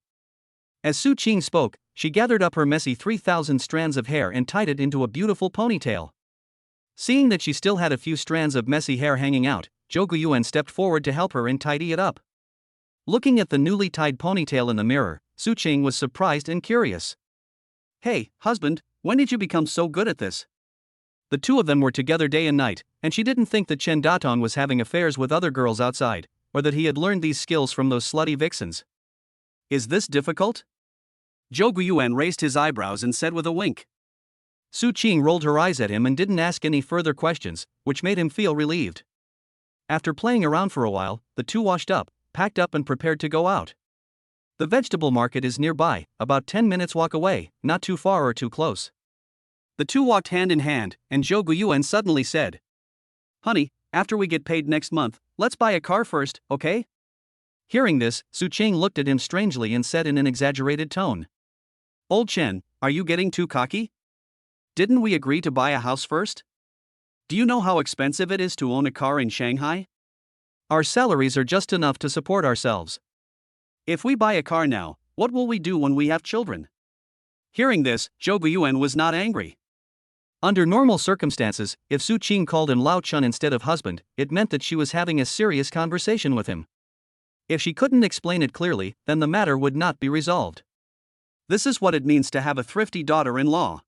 As Su Qing spoke, she gathered up her messy 3,000 strands of hair and tied it into a beautiful ponytail. Seeing that she still had a few strands of messy hair hanging out, Zhou Guiyuan stepped forward to help her and tidy it up. Looking at the newly tied ponytail in the mirror, Su Qing was surprised and curious. Hey, husband, when did you become so good at this? The two of them were together day and night, and she didn't think that Chen Datong was having affairs with other girls outside, or that he had learned these skills from those slutty vixens. Is this difficult? Zhou Guiyuan raised his eyebrows and said with a wink. Su Qing rolled her eyes at him and didn't ask any further questions, which made him feel relieved. After playing around for a while, the two washed up, packed up and prepared to go out. The vegetable market is nearby, about 10 minutes walk away, not too far or too close. The two walked hand in hand, and Zhou Guiyuan suddenly said, Honey, after we get paid next month, let's buy a car first, okay? Hearing this, Su Qing looked at him strangely and said in an exaggerated tone. Old Chen, are you getting too cocky? Didn't we agree to buy a house first? Do you know how expensive it is to own a car in Shanghai? Our salaries are just enough to support ourselves. If we buy a car now, what will we do when we have children? Hearing this, Zhou Guiyuan was not angry. Under normal circumstances, if Su Qing called him Lao Chun instead of husband, it meant that she was having a serious conversation with him. If she couldn't explain it clearly, then the matter would not be resolved. This is what it means to have a thrifty daughter-in-law.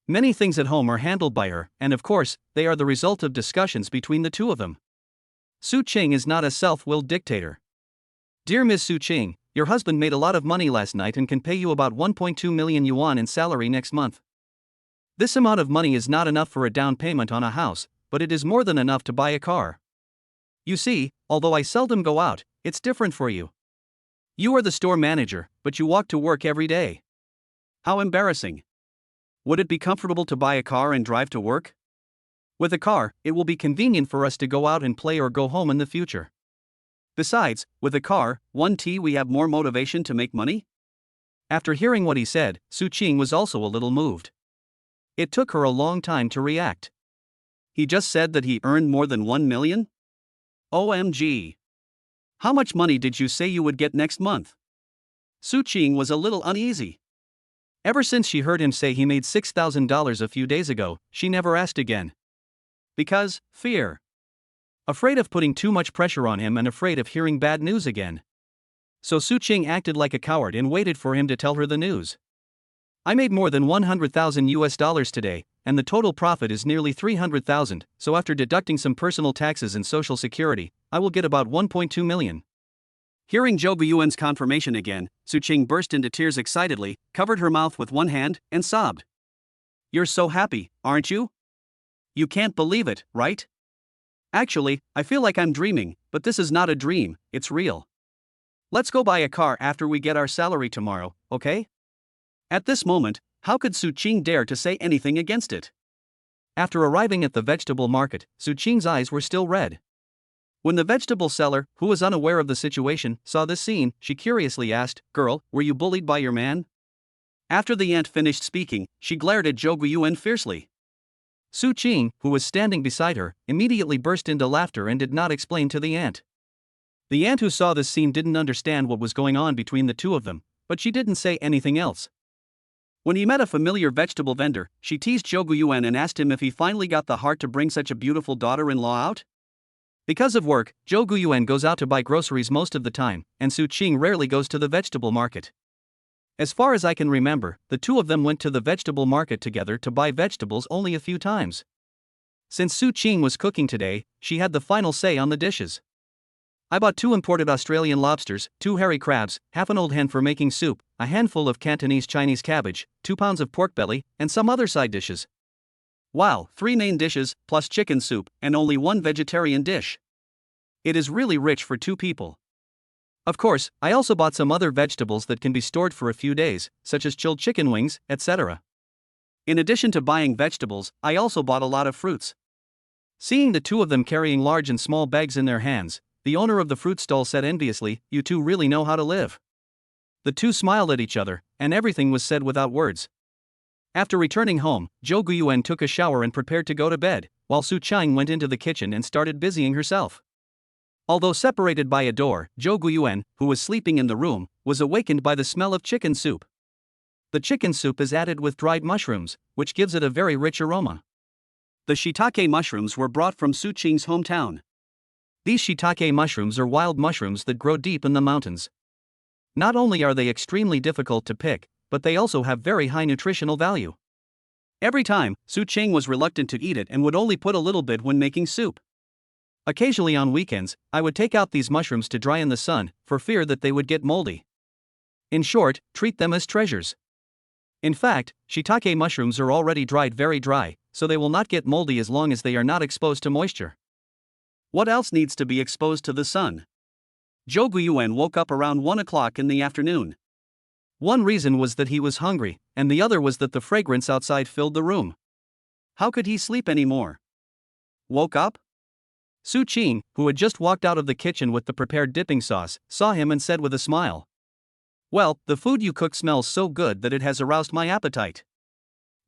Many things at home are handled by her, and of course, they are the result of discussions between the two of them. Su Qing is not a self-willed dictator. Dear Ms. Su Qing, your husband made a lot of money last night and can pay you about 1.2 million yuan in salary next month. This amount of money is not enough for a down payment on a house, but it is more than enough to buy a car. You see, although I seldom go out, it's different for you. You are the store manager, but you walk to work every day. How embarrassing. Would it be comfortable to buy a car and drive to work? With a car, it will be convenient for us to go out and play or go home in the future. Besides, with a car, we have more motivation to make money? After hearing what he said, Su Qing was also a little moved. It took her a long time to react. He just said that he earned more than 1 million? OMG. How much money did you say you would get next month? Su Qing was a little uneasy. Ever since she heard him say he made $6,000 a few days ago, she never asked again. Because, fear. Afraid of putting too much pressure on him and afraid of hearing bad news again. So Su Qing acted like a coward and waited for him to tell her the news. I made more than $100,000 today, and the total profit is nearly 300,000, so after deducting some personal taxes and social security, I will get about 1.2 million. Hearing Zhou Guiyuan's confirmation again, Su Qing burst into tears excitedly, covered her mouth with one hand, and sobbed. You're so happy, aren't you? You can't believe it, right? Actually, I feel like I'm dreaming, but this is not a dream, it's real. Let's go buy a car after we get our salary tomorrow, okay? At this moment, how could Su Qing dare to say anything against it? After arriving at the vegetable market, Su Qing's eyes were still red. When the vegetable seller, who was unaware of the situation, saw this scene, she curiously asked, Girl, were you bullied by your man? After the aunt finished speaking, she glared at Zhou Guiyuan fiercely. Su Qing, who was standing beside her, immediately burst into laughter and did not explain to the aunt. The aunt who saw this scene didn't understand what was going on between the two of them, but she didn't say anything else. When he met a familiar vegetable vendor, she teased Zhou Guiyuan and asked him if he finally got the heart to bring such a beautiful daughter-in-law out. Because of work, Zhou Guiyuan goes out to buy groceries most of the time, and Su Qing rarely goes to the vegetable market. As far as I can remember, the two of them went to the vegetable market together to buy vegetables only a few times. Since Su Qing was cooking today, she had the final say on the dishes. I bought 2 imported Australian lobsters, 2 hairy crabs, half an old hen for making soup, a handful of Cantonese Chinese cabbage, 2 pounds of pork belly, and some other side dishes. Wow, 3 main dishes, plus chicken soup, and only 1 vegetarian dish. It is really rich for 2 people. Of course, I also bought some other vegetables that can be stored for a few days, such as chilled chicken wings, etc. In addition to buying vegetables, I also bought a lot of fruits. Seeing the two of them carrying large and small bags in their hands, the owner of the fruit stall said enviously, You two really know how to live. The two smiled at each other, and everything was said without words. After returning home, Zhou Guiyuan took a shower and prepared to go to bed, while Su Qing went into the kitchen and started busying herself. Although separated by a door, Zhou Guiyuan, who was sleeping in the room, was awakened by the smell of chicken soup. The chicken soup is added with dried mushrooms, which gives it a very rich aroma. The shiitake mushrooms were brought from Su Qing's hometown. These shiitake mushrooms are wild mushrooms that grow deep in the mountains. Not only are they extremely difficult to pick, but they also have very high nutritional value. Every time, Su Qing was reluctant to eat it and would only put a little bit when making soup. Occasionally on weekends, I would take out these mushrooms to dry in the sun, for fear that they would get moldy. In short, treat them as treasures. In fact, shiitake mushrooms are already dried very dry, so they will not get moldy as long as they are not exposed to moisture. What else needs to be exposed to the sun? Zhou Guiyuan woke up around 1 o'clock in the afternoon. One reason was that he was hungry, and the other was that the fragrance outside filled the room. How could he sleep anymore? Woke up? Su Qing, who had just walked out of the kitchen with the prepared dipping sauce, saw him and said with a smile, Well, the food you cooked smells so good that it has aroused my appetite.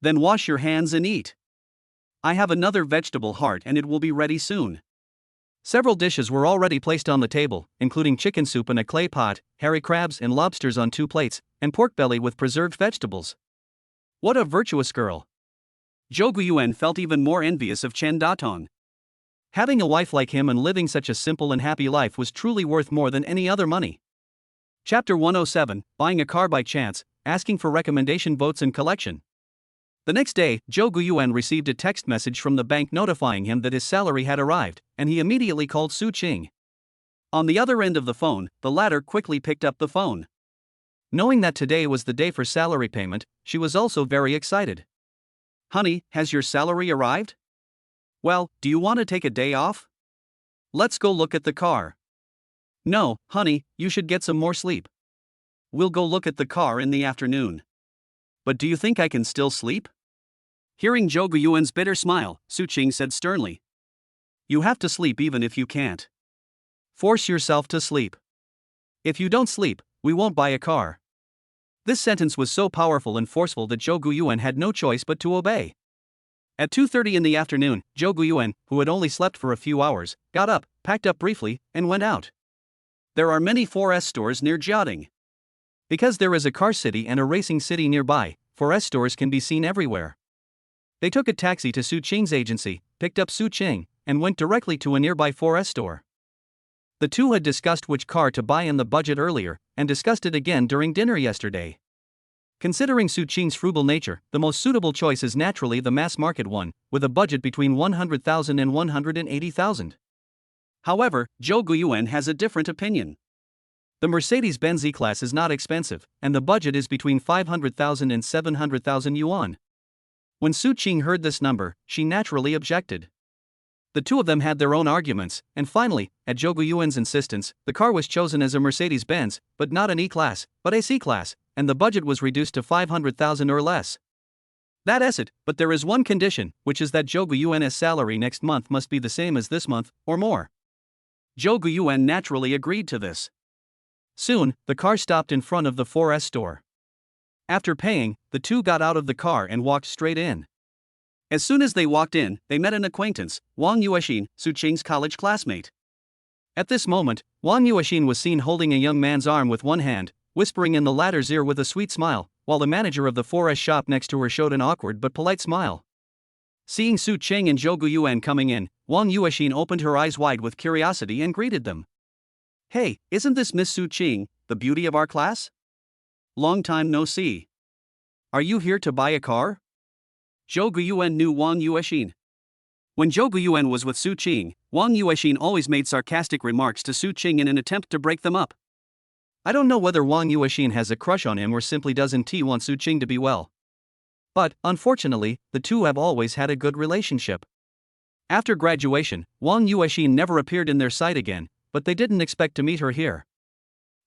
Then wash your hands and eat. I have another vegetable heart and it will be ready soon. Several dishes were already placed on the table, including chicken soup in a clay pot, hairy crabs and lobsters on 2 plates, and pork belly with preserved vegetables. What a virtuous girl. Zhou Guiyuan felt even more envious of Chen Datong. Having a wife like him and living such a simple and happy life was truly worth more than any other money. Chapter 107, Buying a Car by Chance, Asking for Recommendation Votes and Collection. The next day, Zhou Guiyuan received a text message from the bank notifying him that his salary had arrived, and he immediately called Su Qing. On the other end of the phone, the latter quickly picked up the phone. Knowing that today was the day for salary payment, she was also very excited. "Honey, has your salary arrived? Well, do you want to take a day off? Let's go look at the car." "No, honey, you should get some more sleep. We'll go look at the car in the afternoon." "But do you think I can still sleep?" Hearing Zhou Guiyuan's bitter smile, Su Qing said sternly. "You have to sleep even if you can't. Force yourself to sleep. If you don't sleep, we won't buy a car." This sentence was so powerful and forceful that Zhou Guiyuan had no choice but to obey. At 2:30 in the afternoon, Zhou Guiyuan, who had only slept for a few hours, got up, packed up briefly, and went out. There are many 4S stores near Jiading. Because there is a car city and a racing city nearby, 4S stores can be seen everywhere. They took a taxi to Su Qing's agency, picked up Su Qing, and went directly to a nearby 4S store. The two had discussed which car to buy and the budget earlier, and discussed it again during dinner yesterday. Considering Su Qing's frugal nature, the most suitable choice is naturally the mass-market one, with a budget between 100,000 and 180,000. However, Zhou Guiyuan has a different opinion. The Mercedes-Benz E-Class is not expensive, and the budget is between 500,000 and 700,000 yuan. When Su Qing heard this number, she naturally objected. The two of them had their own arguments, and finally, at Zhou Guiyuan's insistence, the car was chosen as a Mercedes-Benz, but not an E-Class, but a C-Class, and the budget was reduced to 500,000 or less. That is it, but there is one condition, which is that Zhou Guiyuan's salary next month must be the same as this month, or more. Zhou Guiyuan naturally agreed to this. Soon, the car stopped in front of the 4S store. After paying, the two got out of the car and walked straight in. As soon as they walked in, they met an acquaintance, Wang Yuexin, Su Qing's college classmate. At this moment, Wang Yuexin was seen holding a young man's arm with one hand, whispering in the latter's ear with a sweet smile, while the manager of the 4S shop next to her showed an awkward but polite smile. Seeing Su Qing and Zhou Guiyuan coming in, Wang Yuexin opened her eyes wide with curiosity and greeted them. "Hey, isn't this Miss Su Qing, the beauty of our class? Long time no see. Are you here to buy a car?" Zhou Guiyuan knew Wang Yuexin. When Zhou Guiyuan was with Su Qing, Wang Yuexin always made sarcastic remarks to Su Qing in an attempt to break them up. I don't know whether Wang Yuexin has a crush on him or simply doesn't want Su Qing to be well. But, unfortunately, the two have always had a good relationship. After graduation, Wang Yuexin never appeared in their sight again, but they didn't expect to meet her here.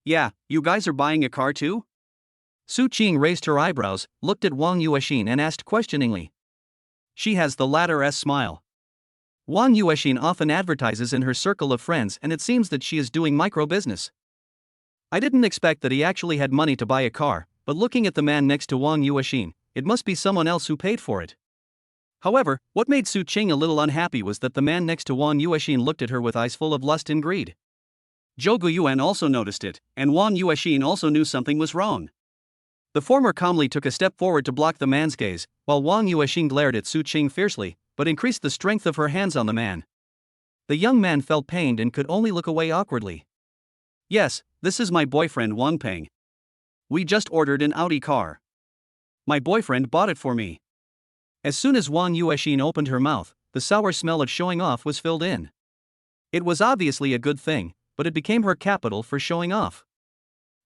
"Yeah, you guys are buying a car too?" Su Qing raised her eyebrows, looked at Wang Yuexin and asked questioningly. She has the latter's smile. Wang Yuexin often advertises in her circle of friends, and it seems that she is doing micro-business. I didn't expect that he actually had money to buy a car, but looking at the man next to Wang Yuexin, it must be someone else who paid for it. However, what made Su Qing a little unhappy was that the man next to Wang Yuexin looked at her with eyes full of lust and greed. Zhou Guiyuan also noticed it, and Wang Yuexin also knew something was wrong. The former calmly took a step forward to block the man's gaze, while Wang Yuexin glared at Su Qing fiercely, but increased the strength of her hands on the man. The young man felt pained and could only look away awkwardly. "Yes, this is my boyfriend Wang Peng. We just ordered an Audi car. My boyfriend bought it for me." As soon as Wang Yuexin opened her mouth, the sour smell of showing off was filled in. It was obviously a good thing, but it became her capital for showing off.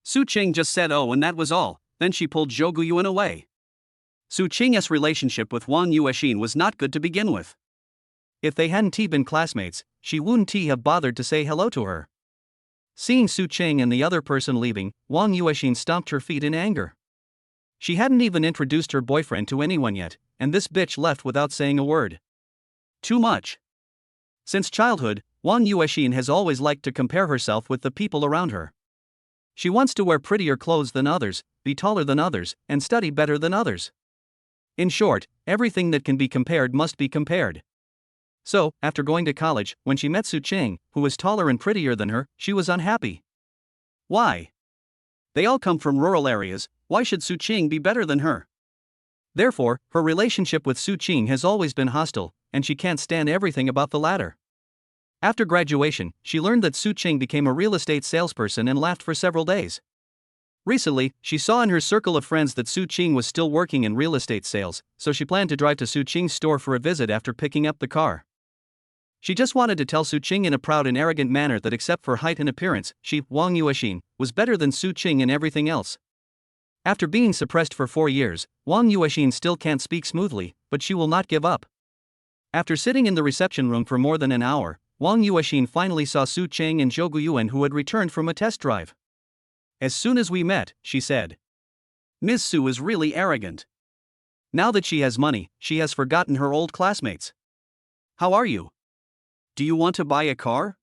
Su Qing just said "oh" and that was all, then she pulled Zhou Guiyuan away. Su Qing's relationship with Wang Yuexin was not good to begin with. If they hadn't been classmates, she wouldn't have bothered to say hello to her. Seeing Su Qing and the other person leaving, Wang Yuexin stomped her feet in anger. She hadn't even introduced her boyfriend to anyone yet, and this bitch left without saying a word. Too much. Since childhood, Wang Yuexin has always liked to compare herself with the people around her. She wants to wear prettier clothes than others, be taller than others, and study better than others. In short, everything that can be compared must be compared. So, after going to college, when she met Su Qing, who was taller and prettier than her, she was unhappy. Why? They all come from rural areas, why should Su Qing be better than her? Therefore, her relationship with Su Qing has always been hostile, and she can't stand everything about the latter. After graduation, she learned that Su Qing became a real estate salesperson and laughed for several days. Recently, she saw in her circle of friends that Su Qing was still working in real estate sales, so she planned to drive to Su Qing's store for a visit after picking up the car. She just wanted to tell Su Qing in a proud and arrogant manner that except for height and appearance, she, Wang Yuexin, was better than Su Qing in everything else. After being suppressed for 4 years, Wang Yuexin still can't speak smoothly, but she will not give up. After sitting in the reception room for more than an hour, Wang Yuexin finally saw Su Qing and Zhou Guiyuan, who had returned from a test drive. As soon as we met, she said, Ms. Su is really arrogant. Now that she has money, she has forgotten her old classmates. How are you? Do you want to buy a car?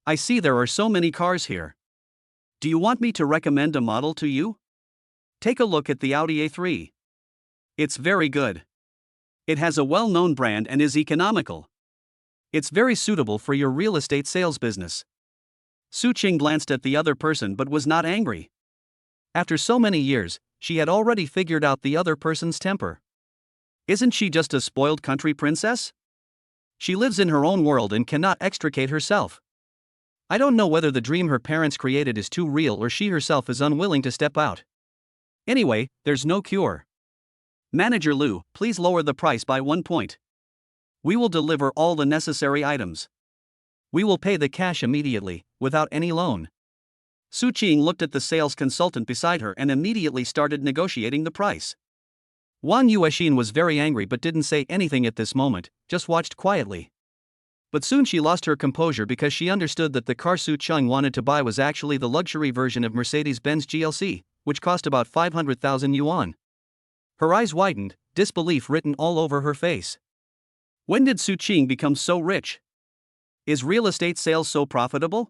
I see there are so many cars here. Do you want me to recommend a model to you? Take a look at the Audi A3. It's very good. It has a well-known brand and is economical. It's very suitable for your real estate sales business. Su Qing glanced at the other person but was not angry. After so many years, she had already figured out the other person's temper. Isn't she just a spoiled country princess? She lives in her own world and cannot extricate herself. I don't know whether the dream her parents created is too real or she herself is unwilling to step out. Anyway, there's no cure. Manager Lu, please lower the price by 1 point. We will deliver all the necessary items. We will pay the cash immediately, without any loan. Su Qing looked at the sales consultant beside her and immediately started negotiating the price. Wang Yuexin was very angry but didn't say anything at this moment, just watched quietly. But soon she lost her composure because she understood that the car Su Qing wanted to buy was actually the luxury version of Mercedes-Benz GLC, which cost about 500,000 yuan. Her eyes widened, disbelief written all over her face. When did Su Qing become so rich? Is real estate sales so profitable?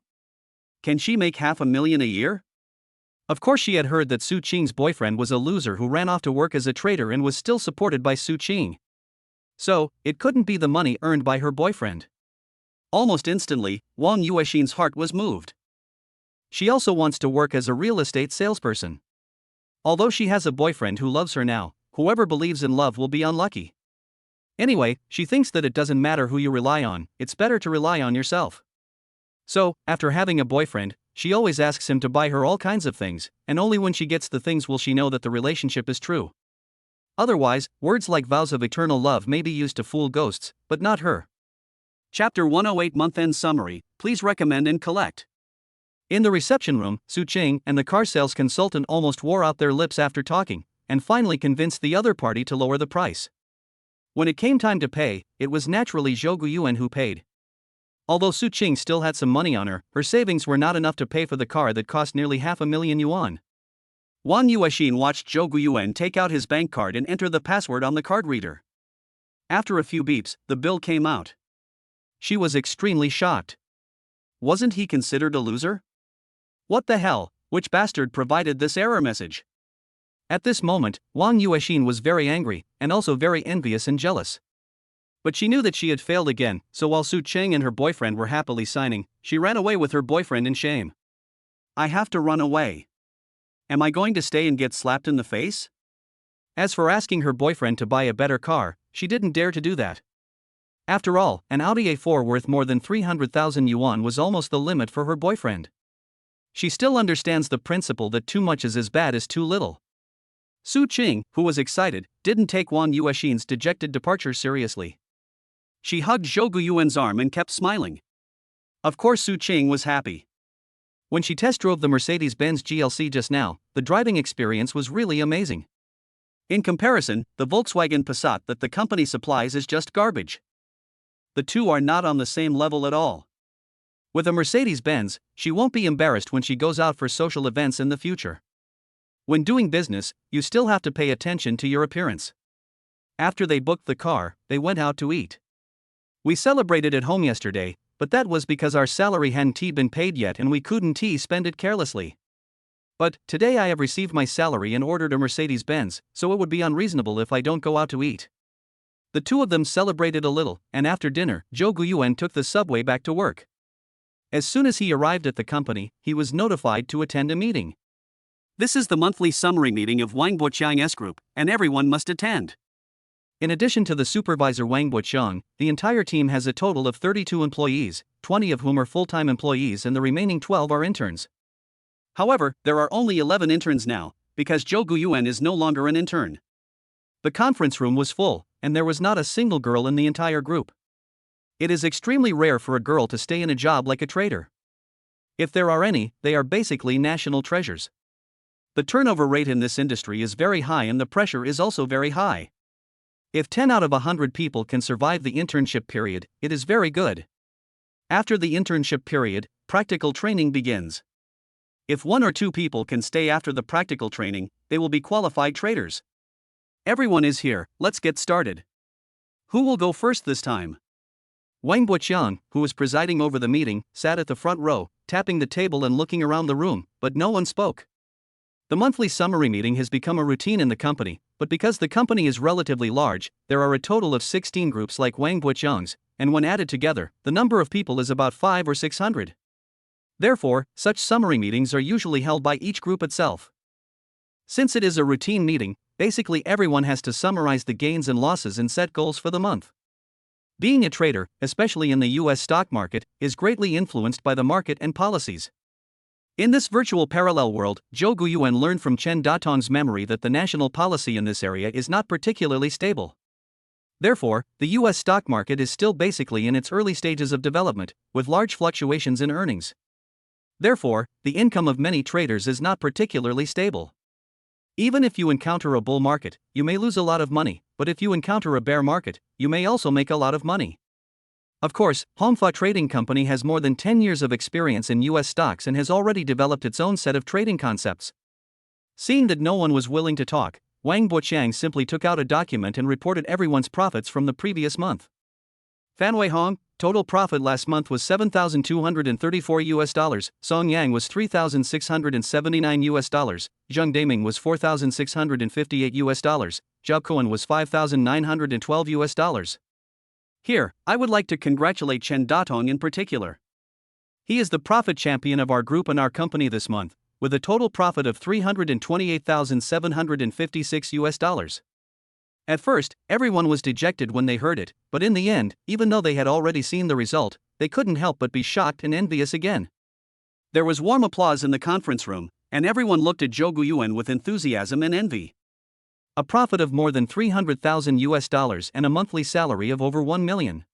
Can she make $500,000 a year? Of course she had heard that Su Qing's boyfriend was a loser who ran off to work as a trader and was still supported by Su Qing. So, it couldn't be the money earned by her boyfriend. Almost instantly, Wang Yuexin's heart was moved. She also wants to work as a real estate salesperson. Although she has a boyfriend who loves her now, whoever believes in love will be unlucky. Anyway, she thinks that it doesn't matter who you rely on, it's better to rely on yourself. So, after having a boyfriend, she always asks him to buy her all kinds of things, and only when she gets the things will she know that the relationship is true. Otherwise, words like vows of eternal love may be used to fool ghosts, but not her. Chapter 108 Month-End Summary, please recommend and collect. In the reception room, Su Qing and the car sales consultant almost wore out their lips after talking, and finally convinced the other party to lower the price. When it came time to pay, it was naturally Zhou Guiyuan who paid. Although Su Qing still had some money on her, her savings were not enough to pay for the car that cost nearly 500,000 yuan. Wang Yuexin watched Zhou Guiyuan take out his bank card and enter the password on the card reader. After a few beeps, the bill came out. She was extremely shocked. Wasn't he considered a loser? What the hell, which bastard provided this error message? At this moment, Wang Yuexin was very angry, and also very envious and jealous. But she knew that she had failed again, so while Su Qing and her boyfriend were happily signing, she ran away with her boyfriend in shame. I have to run away. Am I going to stay and get slapped in the face? As for asking her boyfriend to buy a better car, she didn't dare to do that. After all, an Audi A4 worth more than 300,000 yuan was almost the limit for her boyfriend. She still understands the principle that too much is as bad as too little. Su Qing, who was excited, didn't take Wang Yuexin's dejected departure seriously. She hugged Zhou Guiyuan's arm and kept smiling. Of course Su Qing was happy. When she test drove the Mercedes-Benz GLC just now, the driving experience was really amazing. In comparison, the Volkswagen Passat that the company supplies is just garbage. The two are not on the same level at all. With a Mercedes-Benz, she won't be embarrassed when she goes out for social events in the future. When doing business, you still have to pay attention to your appearance. After they booked the car, they went out to eat. We celebrated at home yesterday, but that was because our salary hadn't been paid yet and we couldn't spend it carelessly. But today I have received my salary and ordered a Mercedes-Benz, so it would be unreasonable if I don't go out to eat. The two of them celebrated a little, and after dinner, Zhou Guiyuan took the subway back to work. As soon as he arrived at the company, he was notified to attend a meeting. This is the monthly summary meeting of Wang Boqiang S Group, and everyone must attend. In addition to the supervisor Wang Boqiang, the entire team has a total of 32 employees, 20 of whom are full-time employees and the remaining 12 are interns. However, there are only 11 interns now, because Zhou Guyuan is no longer an intern. The conference room was full, and there was not a single girl in the entire group. It is extremely rare for a girl to stay in a job like a trader. If there are any, they are basically national treasures. The turnover rate in this industry is very high and the pressure is also very high. If 10 out of 100 people can survive the internship period, it is very good. After the internship period, practical training begins. If 1 or 2 people can stay after the practical training, they will be qualified traders. Everyone is here, let's get started. Who will go first this time? Wang Buqiang, who was presiding over the meeting, sat at the front row, tapping the table and looking around the room, but no one spoke. The monthly summary meeting has become a routine in the company, but because the company is relatively large, there are a total of 16 groups like Wang Buqiang's, and when added together, the number of people is about 500 or 600. Therefore, such summary meetings are usually held by each group itself. Since it is a routine meeting, basically everyone has to summarize the gains and losses and set goals for the month. Being a trader, especially in the US stock market, is greatly influenced by the market and policies. In this virtual parallel world, Zhou Guyuan learned from Chen Datong's memory that the national policy in this area is not particularly stable. Therefore, the US stock market is still basically in its early stages of development, with large fluctuations in earnings. Therefore, the income of many traders is not particularly stable. Even if you encounter a bull market, you may lose a lot of money, but if you encounter a bear market, you may also make a lot of money. Of course, Hongfa Trading Company has more than 10 years of experience in US stocks and has already developed its own set of trading concepts. Seeing that no one was willing to talk, Wang Buqiang simply took out a document and reported everyone's profits from the previous month. Fan Weihong, total profit last month was $7,234. Song Yang was $3,679. Zheng Daming was $4,658. Zhao Cohen was $5,912. Here, I would like to congratulate Chen Datong in particular. He is the profit champion of our group and our company this month, with a total profit of $328,756. At first, everyone was dejected when they heard it, but in the end, even though they had already seen the result, they couldn't help but be shocked and envious again. There was warm applause in the conference room, and everyone looked at Zhou Guyuan with enthusiasm and envy. A profit of more than $300,000 and a monthly salary of over $1 million.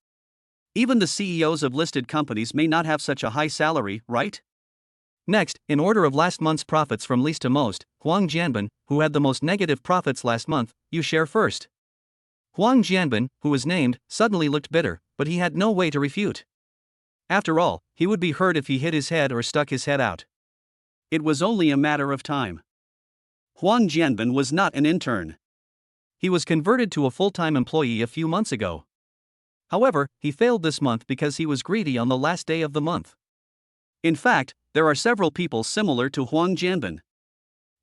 Even the CEOs of listed companies may not have such a high salary, right? Next, in order of last month's profits from least to most, Huang Jianbin, who had the most negative profits last month, you share first. Huang Jianbin, who was named, suddenly looked bitter, but he had no way to refute. After all, he would be hurt if he hit his head or stuck his head out. It was only a matter of time. Huang Jianbin was not an intern. He was converted to a full-time employee a few months ago. However, he failed this month because he was greedy on the last day of the month. In fact, there are several people similar to Huang Jianbin.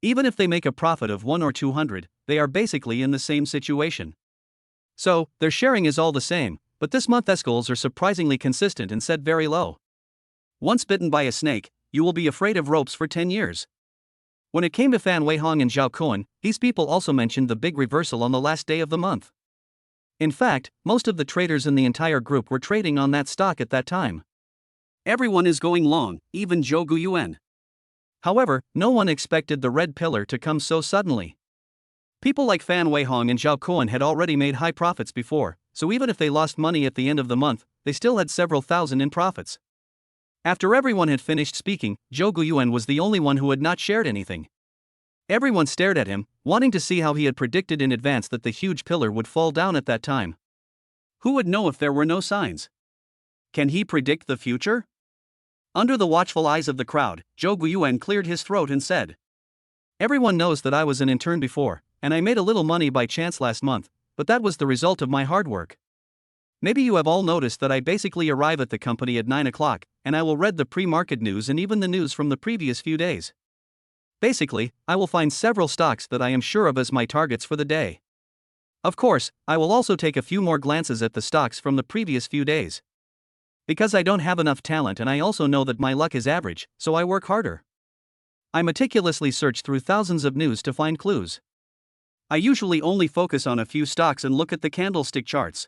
Even if they make a profit of 1 or 200, they are basically in the same situation. So, their sharing is all the same, but this month's goals are surprisingly consistent and set very low. Once bitten by a snake, you will be afraid of ropes for 10 years. When it came to Fan Weihong and Zhao Cohen, these people also mentioned the big reversal on the last day of the month. In fact, most of the traders in the entire group were trading on that stock at that time. Everyone is going long, even Zhou Guyuan. However, no one expected the red pillar to come so suddenly. People like Fan Weihong and Zhao Cohen had already made high profits before, so even if they lost money at the end of the month, they still had several thousand in profits. After everyone had finished speaking, Zhou Guyuan was the only one who had not shared anything. Everyone stared at him, wanting to see how he had predicted in advance that the huge pillar would fall down at that time. Who would know if there were no signs? Can he predict the future? Under the watchful eyes of the crowd, Zhou Guyuan cleared his throat and said, "Everyone knows that I was an intern before, and I made a little money by chance last month, but that was the result of my hard work. Maybe you have all noticed that I basically arrive at the company at 9 o'clock, and I will read the pre-market news and even the news from the previous few days. Basically, I will find several stocks that I am sure of as my targets for the day. Of course, I will also take a few more glances at the stocks from the previous few days. Because I don't have enough talent and I also know that my luck is average, so I work harder. I meticulously search through thousands of news to find clues. I usually only focus on a few stocks and look at the candlestick charts.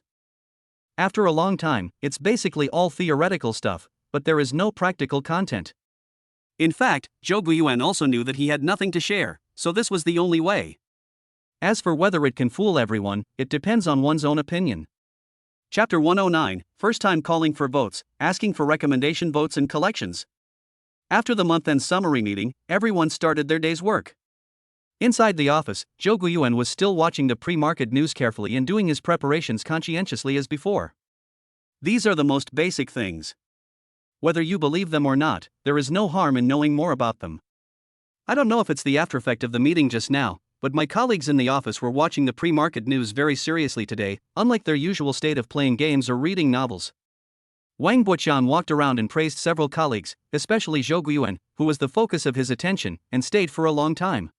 After a long time, it's basically all theoretical stuff, but there is no practical content. In fact, Zhou Guiyuan also knew that he had nothing to share, so this was the only way. As for whether it can fool everyone, it depends on one's own opinion. Chapter 109, First Time Calling for Votes, Asking for Recommendation Votes and Collections. After the month-end summary meeting, everyone started their day's work. Inside the office, Zhou Guiyuan was still watching the pre-market news carefully and doing his preparations conscientiously as before. These are the most basic things. Whether you believe them or not, there is no harm in knowing more about them. I don't know if it's the aftereffect of the meeting just now, but my colleagues in the office were watching the pre-market news very seriously today, unlike their usual state of playing games or reading novels. Wang Buqian walked around and praised several colleagues, especially Zhou Guiyuan, who was the focus of his attention, and stayed for a long time.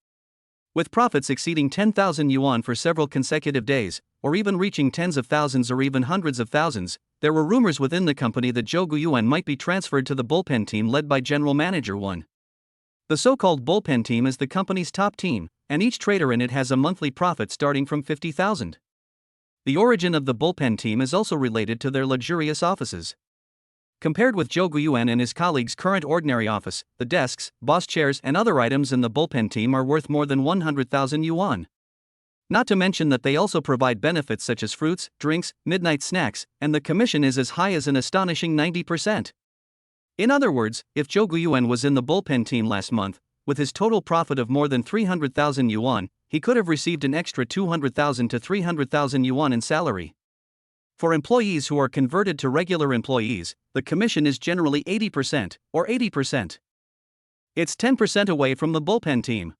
With profits exceeding 10,000 yuan for several consecutive days, or even reaching tens of thousands or even hundreds of thousands, there were rumors within the company that Zhou Guiyuan might be transferred to the bullpen team led by General Manager One. The so-called bullpen team is the company's top team, and each trader in it has a monthly profit starting from 50,000. The origin of the bullpen team is also related to their luxurious offices. Compared with Zhou Guiyuan and his colleagues' current ordinary office, the desks, boss chairs and other items in the bullpen team are worth more than 100,000 yuan. Not to mention that they also provide benefits such as fruits, drinks, midnight snacks, and the commission is as high as an astonishing 90%. In other words, if Zhou Guiyuan was in the bullpen team last month, with his total profit of more than 300,000 yuan, he could have received an extra 200,000 to 300,000 yuan in salary. For employees who are converted to regular employees, the commission is generally 80%, or 80%. It's 10% away from the bullpen team.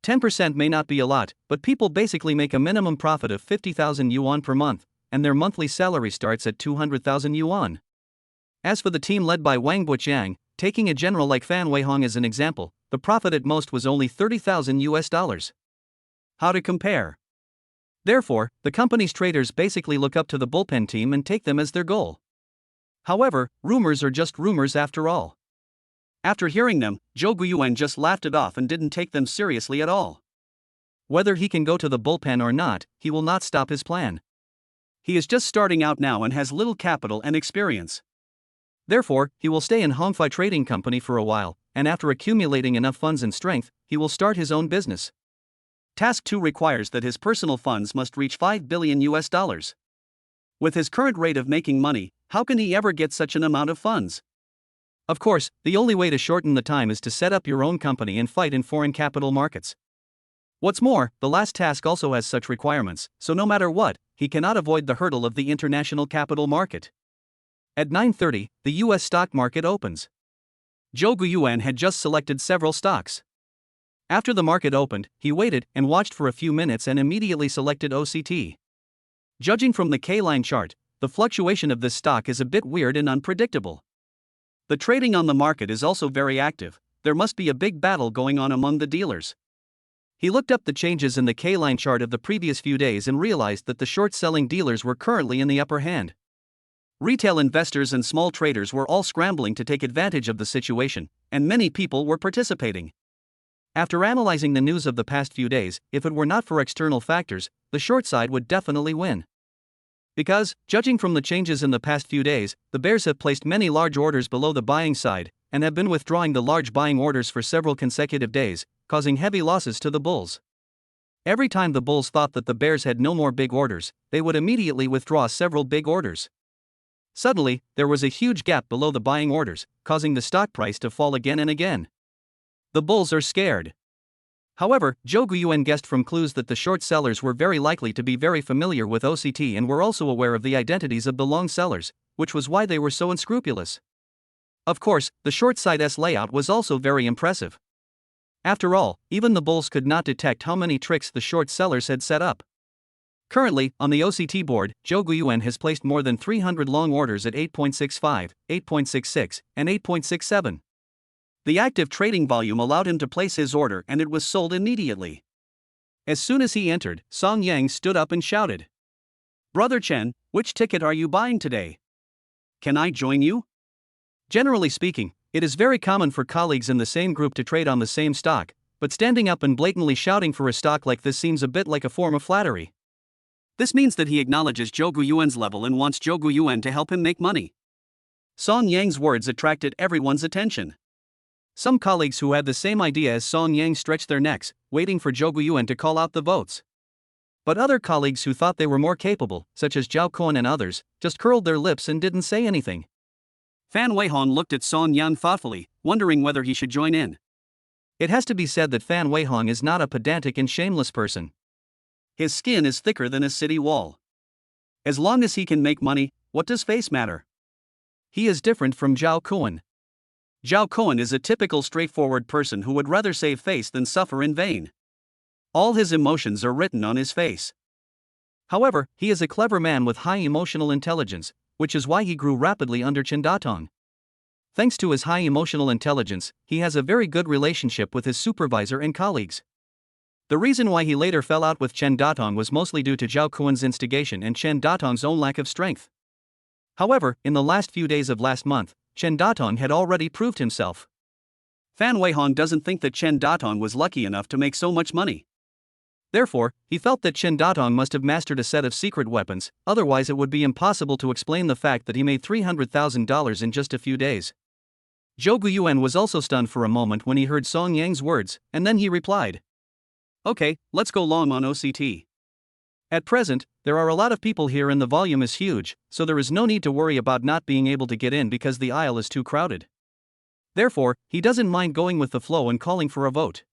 10% may not be a lot, but people basically make a minimum profit of 50,000 yuan per month, and their monthly salary starts at 200,000 yuan. As for the team led by Wang Buqian, taking a general like Fan Weihong as an example, the profit at most was only $30,000. How to compare? Therefore, the company's traders basically look up to the bullpen team and take them as their goal. However, rumors are just rumors after all. After hearing them, Zhou Guiyuan just laughed it off and didn't take them seriously at all. Whether he can go to the bullpen or not, he will not stop his plan. He is just starting out now and has little capital and experience. Therefore, he will stay in Hongfei Trading Company for a while, and after accumulating enough funds and strength, he will start his own business. Task 2 requires that his personal funds must reach $5 billion. With his current rate of making money, how can he ever get such an amount of funds? Of course, the only way to shorten the time is to set up your own company and fight in foreign capital markets. What's more, the last task also has such requirements, so no matter what, he cannot avoid the hurdle of the international capital market. At 9:30, the US stock market opens. Zhou Guiyuan had just selected several stocks. After the market opened, he waited and watched for a few minutes and immediately selected OCT. Judging from the K-line chart, the fluctuation of this stock is a bit weird and unpredictable. The trading on the market is also very active. There must be a big battle going on among the dealers. He looked up the changes in the K-line chart of the previous few days and realized that the short-selling dealers were currently in the upper hand. Retail investors and small traders were all scrambling to take advantage of the situation, and many people were participating. After analyzing the news of the past few days, if it were not for external factors, the short side would definitely win. Because, judging from the changes in the past few days, the bears have placed many large orders below the buying side, and have been withdrawing the large buying orders for several consecutive days, causing heavy losses to the bulls. Every time the bulls thought that the bears had no more big orders, they would immediately withdraw several big orders. Suddenly, there was a huge gap below the buying orders, causing the stock price to fall again and again. The bulls are scared. However, Zhou Guiyuan guessed from clues that the short sellers were very likely to be very familiar with OCT and were also aware of the identities of the long sellers, which was why they were so unscrupulous. Of course, the short side's layout was also very impressive. After all, even the bulls could not detect how many tricks the short sellers had set up. Currently, on the OCT board, Zhou Guiyuan has placed more than 300 long orders at 8.65, 8.66, and 8.67. The active trading volume allowed him to place his order and it was sold immediately. As soon as he entered, Song Yang stood up and shouted, "Brother Chen, which ticket are you buying today? Can I join you?" Generally speaking, it is very common for colleagues in the same group to trade on the same stock, but standing up and blatantly shouting for a stock like this seems a bit like a form of flattery. This means that he acknowledges Zhou Guiyuan's level and wants Zhou Guiyuan to help him make money. Song Yang's words attracted everyone's attention. Some colleagues who had the same idea as Song Yang stretched their necks, waiting for Zhou Guiyuan to call out the votes. But other colleagues who thought they were more capable, such as Zhao Kuan and others, just curled their lips and didn't say anything. Fan Weihong looked at Song Yan thoughtfully, wondering whether he should join in. It has to be said that Fan Weihong is not a pedantic and shameless person. His skin is thicker than a city wall. As long as he can make money, what does face matter? He is different from Zhao Kuan. Zhao Kuan is a typical straightforward person who would rather save face than suffer in vain. All his emotions are written on his face. However, he is a clever man with high emotional intelligence, which is why he grew rapidly under Chen Datong. Thanks to his high emotional intelligence, he has a very good relationship with his supervisor and colleagues. The reason why he later fell out with Chen Datong was mostly due to Zhao Kuan's instigation and Chen Datong's own lack of strength. However, in the last few days of last month, Chen Datong had already proved himself. Fan Weihong doesn't think that Chen Datong was lucky enough to make so much money. Therefore, he felt that Chen Datong must have mastered a set of secret weapons, otherwise it would be impossible to explain the fact that he made $300,000 in just a few days. Zhou Guiyuan was also stunned for a moment when he heard Song Yang's words, and then he replied, "Okay, let's go long on OCT. At present, there are a lot of people here and the volume is huge, so there is no need to worry about not being able to get in because the aisle is too crowded." Therefore, he doesn't mind going with the flow and calling for a vote.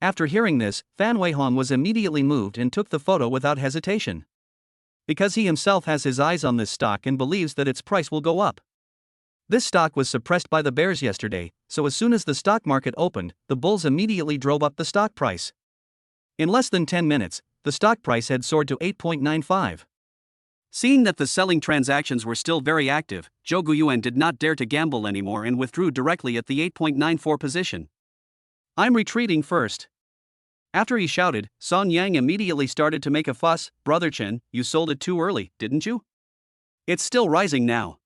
After hearing this, Fan Weihong was immediately moved and took the photo without hesitation. Because he himself has his eyes on this stock and believes that its price will go up. This stock was suppressed by the bears yesterday, so as soon as the stock market opened, the bulls immediately drove up the stock price. In less than 10 minutes, the stock price had soared to 8.95. Seeing that the selling transactions were still very active, Zhou Guiyuan did not dare to gamble anymore and withdrew directly at the 8.94 position. "I'm retreating first." After he shouted, Song Yang immediately started to make a fuss. "Brother Chen, you sold it too early, didn't you? It's still rising now.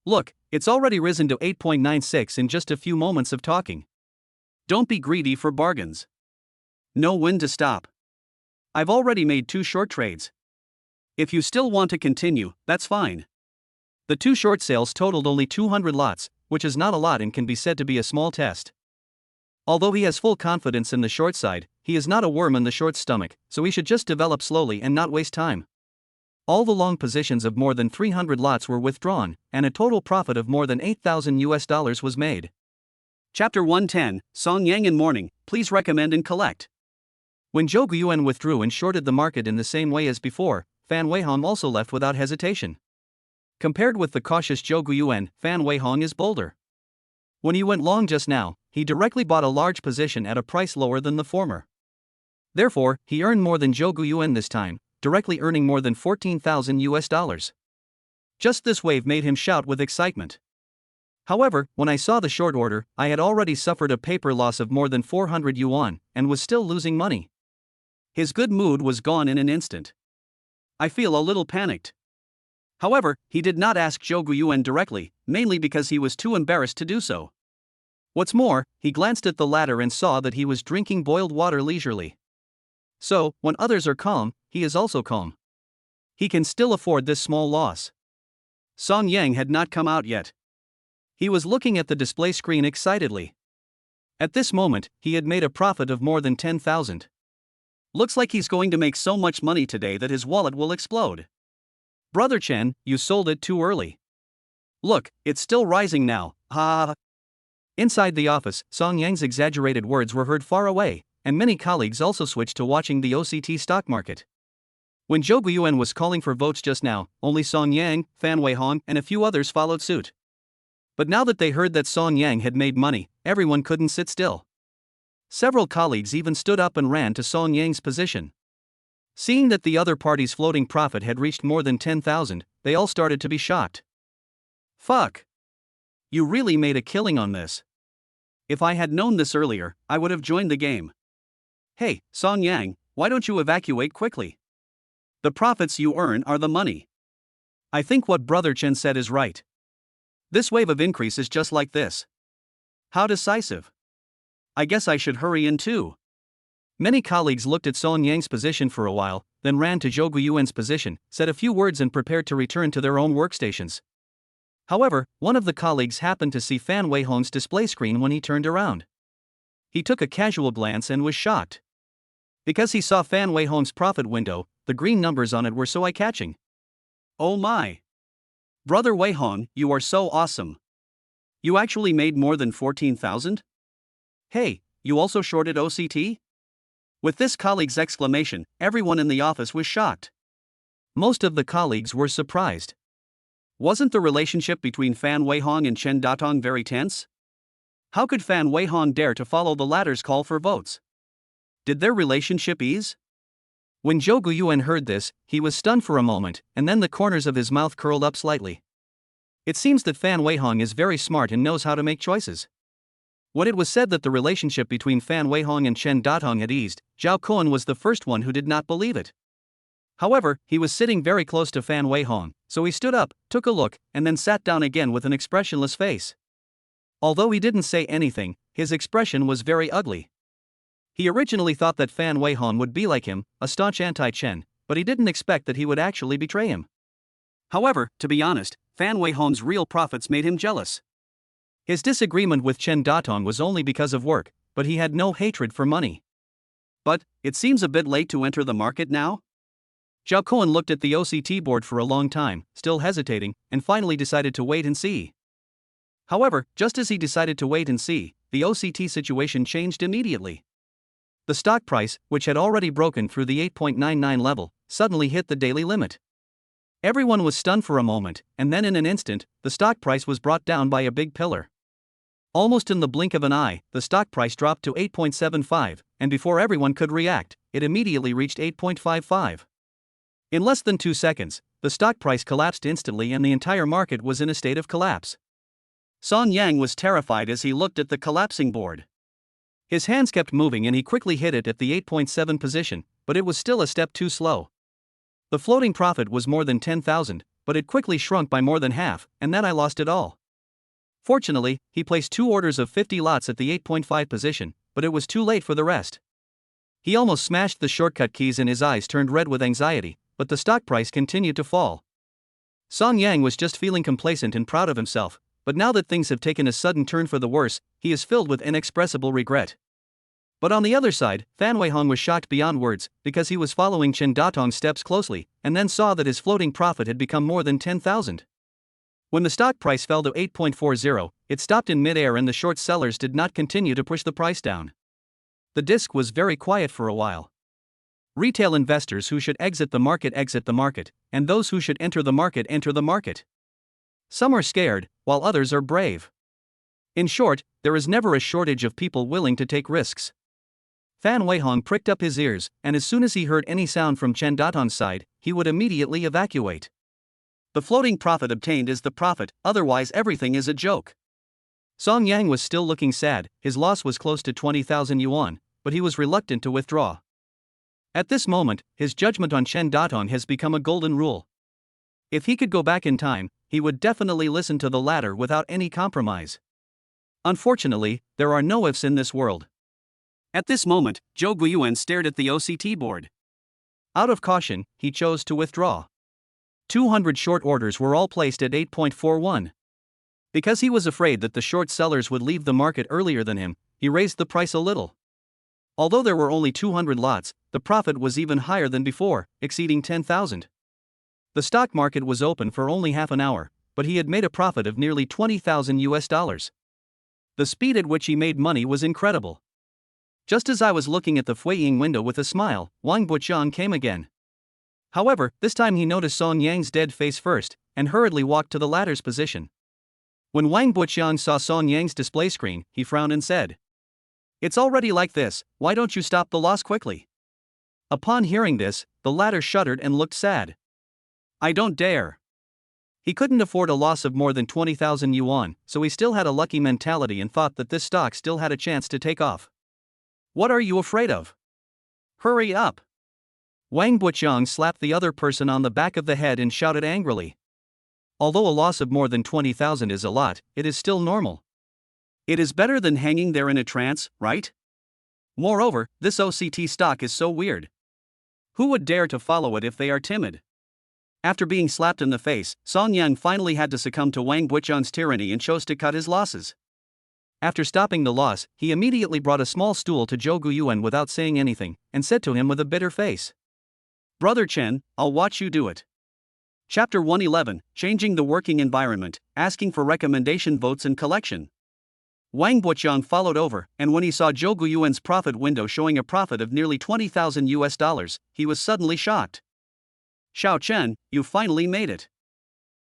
Look, it's already risen to 8.96 in just a few moments of talking. Don't be greedy for bargains. Know when to stop. I've already made 2 short trades. If you still want to continue, that's fine." The 2 short sales totaled only 200 lots, which is not a lot and can be said to be a small test. Although he has full confidence in the short side, he is not a worm in the short stomach, so he should just develop slowly and not waste time. All the long positions of more than 300 lots were withdrawn, and a total profit of more than $8,000 was made. Chapter 110, Song Yang in Morning, please recommend and collect. When Zhou Guiyuan withdrew and shorted the market in the same way as before, Fan Weihong also left without hesitation. Compared with the cautious Zhou Guiyuan, Fan Weihong is bolder. When he went long just now, he directly bought a large position at a price lower than the former. Therefore, he earned more than Zhou Guiyuan this time, directly earning more than $14,000. Just this wave made him shout with excitement. However, when I saw the short order, I had already suffered a paper loss of more than 400 yuan, and was still losing money. His good mood was gone in an instant. I feel a little panicked. However, he did not ask Zhou Guiyuan directly, mainly because he was too embarrassed to do so. What's more, he glanced at the latter and saw that he was drinking boiled water leisurely. So, when others are calm, he is also calm. He can still afford this small loss. Song Yang had not come out yet. He was looking at the display screen excitedly. At this moment, he had made a profit of more than 10,000. Looks like he's going to make so much money today that his wallet will explode. "Brother Chen, you sold it too early. Look, it's still rising now, ha ha." Inside the office, Song Yang's exaggerated words were heard far away, and many colleagues also switched to watching the OCT stock market. When Zhou Guiyuan was calling for votes just now, only Song Yang, Fan Weihong, and a few others followed suit. But now that they heard that Song Yang had made money, everyone couldn't sit still. Several colleagues even stood up and ran to Song Yang's position. Seeing that the other party's floating profit had reached more than 10,000, they all started to be shocked. "Fuck! You really made a killing on this. If I had known this earlier, I would have joined the game. Hey, Song Yang, why don't you evacuate quickly? The profits you earn are the money." I think what Brother Chen said is right. This wave of increase is just like this. How decisive. I guess I should hurry in too. Many colleagues looked at Song Yang's position for a while, then ran to Zhou Guiyuan's position, said a few words and prepared to return to their own workstations. However, one of the colleagues happened to see Fan Weihong's display screen when he turned around. He took a casual glance and was shocked. Because he saw Fan Weihong's profit window, the green numbers on it were so eye-catching. Oh my! Brother Weihong, you are so awesome. You actually made more than 14,000? Hey, you also shorted OCT? With this colleague's exclamation, everyone in the office was shocked. Most of the colleagues were surprised. Wasn't the relationship between Fan Weihong and Chen Datong very tense? How could Fan Weihong dare to follow the latter's call for votes? Did their relationship ease? When Zhou Guiyuan heard this, he was stunned for a moment, and then the corners of his mouth curled up slightly. It seems that Fan Weihong is very smart and knows how to make choices. When it was said that the relationship between Fan Weihong and Chen Datong had eased, Zhao Kuan was the first one who did not believe it. However, he was sitting very close to Fan Weihong, so he stood up, took a look, and then sat down again with an expressionless face. Although he didn't say anything, his expression was very ugly. He originally thought that Fan Weihong would be like him, a staunch anti-Chen, but he didn't expect that he would actually betray him. However, to be honest, Fan Weihong's real profits made him jealous. His disagreement with Chen Datong was only because of work, but he had no hatred for money. But, it seems a bit late to enter the market now? Zhao Kuan looked at the OCT board for a long time, still hesitating, and finally decided to wait and see. However, just as he decided to wait and see, the OCT situation changed immediately. The stock price, which had already broken through the 8.99 level, suddenly hit the daily limit. Everyone was stunned for a moment, and then in an instant, the stock price was brought down by a big pillar. Almost in the blink of an eye, the stock price dropped to 8.75, and before everyone could react, it immediately reached 8.55. In less than 2 seconds, the stock price collapsed instantly and the entire market was in a state of collapse. Song Yang was terrified as he looked at the collapsing board. His hands kept moving and he quickly hit it at the 8.7 position, but it was still a step too slow. The floating profit was more than 10,000, but it quickly shrunk by more than half, and then I lost it all. Fortunately, he placed 2 orders of 50 lots at the 8.5 position, but it was too late for the rest. He almost smashed the shortcut keys and his eyes turned red with anxiety, but the stock price continued to fall. Song Yang was just feeling complacent and proud of himself, but now that things have taken a sudden turn for the worse, he is filled with inexpressible regret. But on the other side, Fan Weihong was shocked beyond words, because he was following Chen Datong's steps closely, and then saw that his floating profit had become more than 10,000. When the stock price fell to 8.40, it stopped in mid-air and the short sellers did not continue to push the price down. The disc was very quiet for a while. Retail investors who should exit the market, and those who should enter the market, enter the market. Some are scared, while others are brave. In short, there is never a shortage of people willing to take risks. Fan Weihong pricked up his ears, and as soon as he heard any sound from Chen Datong's side, he would immediately evacuate. The floating profit obtained is the profit, otherwise everything is a joke. Song Yang was still looking sad, his loss was close to 20,000 yuan, but he was reluctant to withdraw. At this moment, his judgment on Chen Datong has become a golden rule. If he could go back in time, he would definitely listen to the latter without any compromise. Unfortunately, there are no ifs in this world. At this moment, Zhou Guiyuan stared at the OCT board. Out of caution, he chose to withdraw. 200 short orders were all placed at 8.41. Because he was afraid that the short sellers would leave the market earlier than him, he raised the price a little. Although there were only 200 lots, the profit was even higher than before, exceeding 10,000. The stock market was open for only half an hour, but he had made a profit of nearly 20,000 US dollars. The speed at which he made money was incredible. Just as I was looking at the Fueying window with a smile, Wang Buqiang came again. However, this time he noticed Song Yang's dead face first, and hurriedly walked to the latter's position. When Wang Buqiang saw Song Yang's display screen, he frowned and said, "It's already like this, why don't you stop the loss quickly?" Upon hearing this, the latter shuddered and looked sad. "I don't dare." He couldn't afford a loss of more than 20,000 yuan, so he still had a lucky mentality and thought that this stock still had a chance to take off. "What are you afraid of? Hurry up!" Wang Buqiang slapped the other person on the back of the head and shouted angrily. Although a loss of more than 20,000 is a lot, it is still normal. It is better than hanging there in a trance, right? Moreover, this OCT stock is so weird. Who would dare to follow it if they are timid? After being slapped in the face, Song Yang finally had to succumb to Wang Buqiang's tyranny and chose to cut his losses. After stopping the loss, he immediately brought a small stool to Zhou Guyuan without saying anything, and said to him with a bitter face, "Brother Chen, I'll watch you do it." Chapter 111, Changing the Working Environment, Asking for Recommendation Votes and Collection. Wang Buqiang followed over, and when he saw Zhou Guyuan's profit window showing a profit of nearly $20,000, he was suddenly shocked. "Xiao Chen, you finally made it.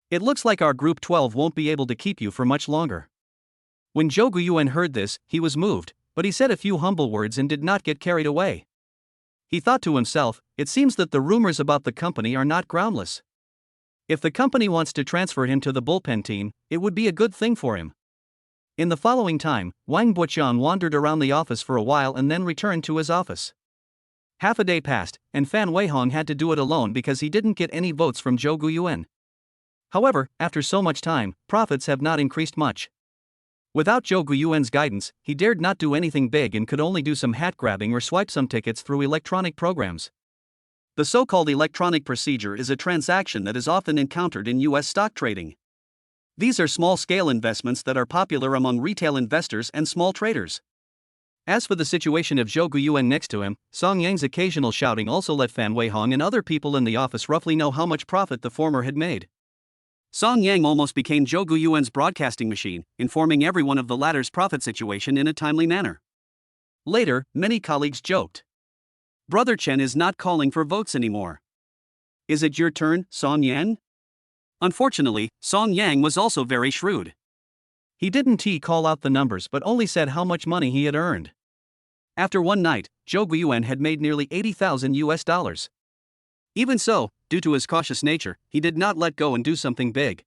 It looks like our Group 12 won't be able to keep you for much longer." When Zhou Guyuan heard this, he was moved, but he said a few humble words and did not get carried away. He thought to himself, it seems that the rumors about the company are not groundless. If the company wants to transfer him to the bullpen team, it would be a good thing for him. In the following time, Wang Buqiang wandered around the office for a while and then returned to his office. Half a day passed, and Fan Weihong had to do it alone because he didn't get any votes from Zhou Guyuan. However, after so much time, profits have not increased much. Without Zhou Guyuan's guidance, he dared not do anything big and could only do some hat grabbing or swipe some tickets through electronic programs. The so-called electronic procedure is a transaction that is often encountered in U.S. stock trading. These are small-scale investments that are popular among retail investors and small traders. As for the situation of Zhou Guyuan next to him, Song Yang's occasional shouting also let Fan Weihong and other people in the office roughly know how much profit the former had made. Song Yang almost became Zhou Guyuan's broadcasting machine, informing everyone of the latter's profit situation in a timely manner. Later, many colleagues joked, "Brother Chen is not calling for votes anymore. Is it your turn, Song Yang?" Unfortunately, Song Yang was also very shrewd. He didn't call out the numbers but only said how much money he had earned. After one night, Zhou Guyuan had made nearly $80,000. Even so, due to his cautious nature, he did not let go and do something big.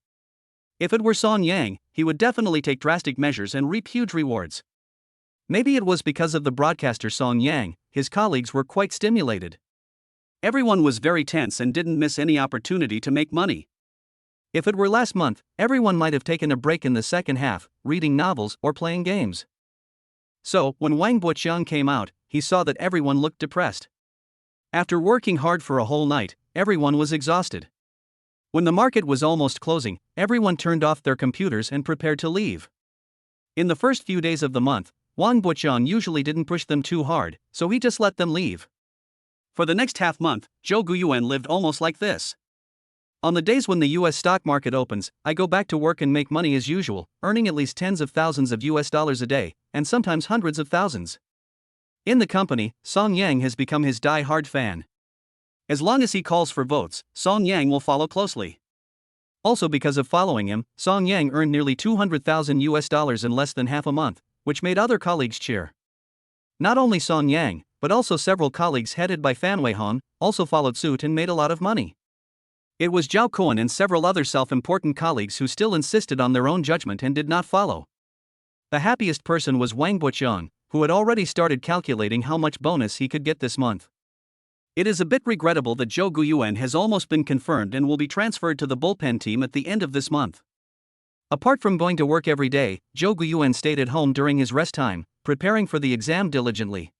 If it were Song Yang, he would definitely take drastic measures and reap huge rewards. Maybe it was because of the broadcaster Song Yang, his colleagues were quite stimulated. Everyone was very tense and didn't miss any opportunity to make money. If it were last month, everyone might have taken a break in the second half, reading novels or playing games. So, when Wang Buqiang came out, he saw that everyone looked depressed. After working hard for a whole night, everyone was exhausted. When the market was almost closing, everyone turned off their computers and prepared to leave. In the first few days of the month, Wang Buqiang usually didn't push them too hard, so he just let them leave. For the next half month, Zhou Guyuan lived almost like this. "On the days when the US stock market opens, I go back to work and make money as usual, earning at least tens of thousands of US dollars a day, and sometimes hundreds of thousands." In the company, Song Yang has become his die-hard fan. As long as he calls for votes, Song Yang will follow closely. Also because of following him, Song Yang earned nearly $200,000 in less than half a month, which made other colleagues cheer. Not only Song Yang, but also several colleagues headed by Fan Weihong, also followed suit and made a lot of money. It was Zhao Cohen and several other self-important colleagues who still insisted on their own judgment and did not follow. The happiest person was Wang Buqiang, who had already started calculating how much bonus he could get this month. It is a bit regrettable that Zhou Guyuan has almost been confirmed and will be transferred to the bullpen team at the end of this month. Apart from going to work every day, Zhou Guyuan stayed at home during his rest time, preparing for the exam diligently.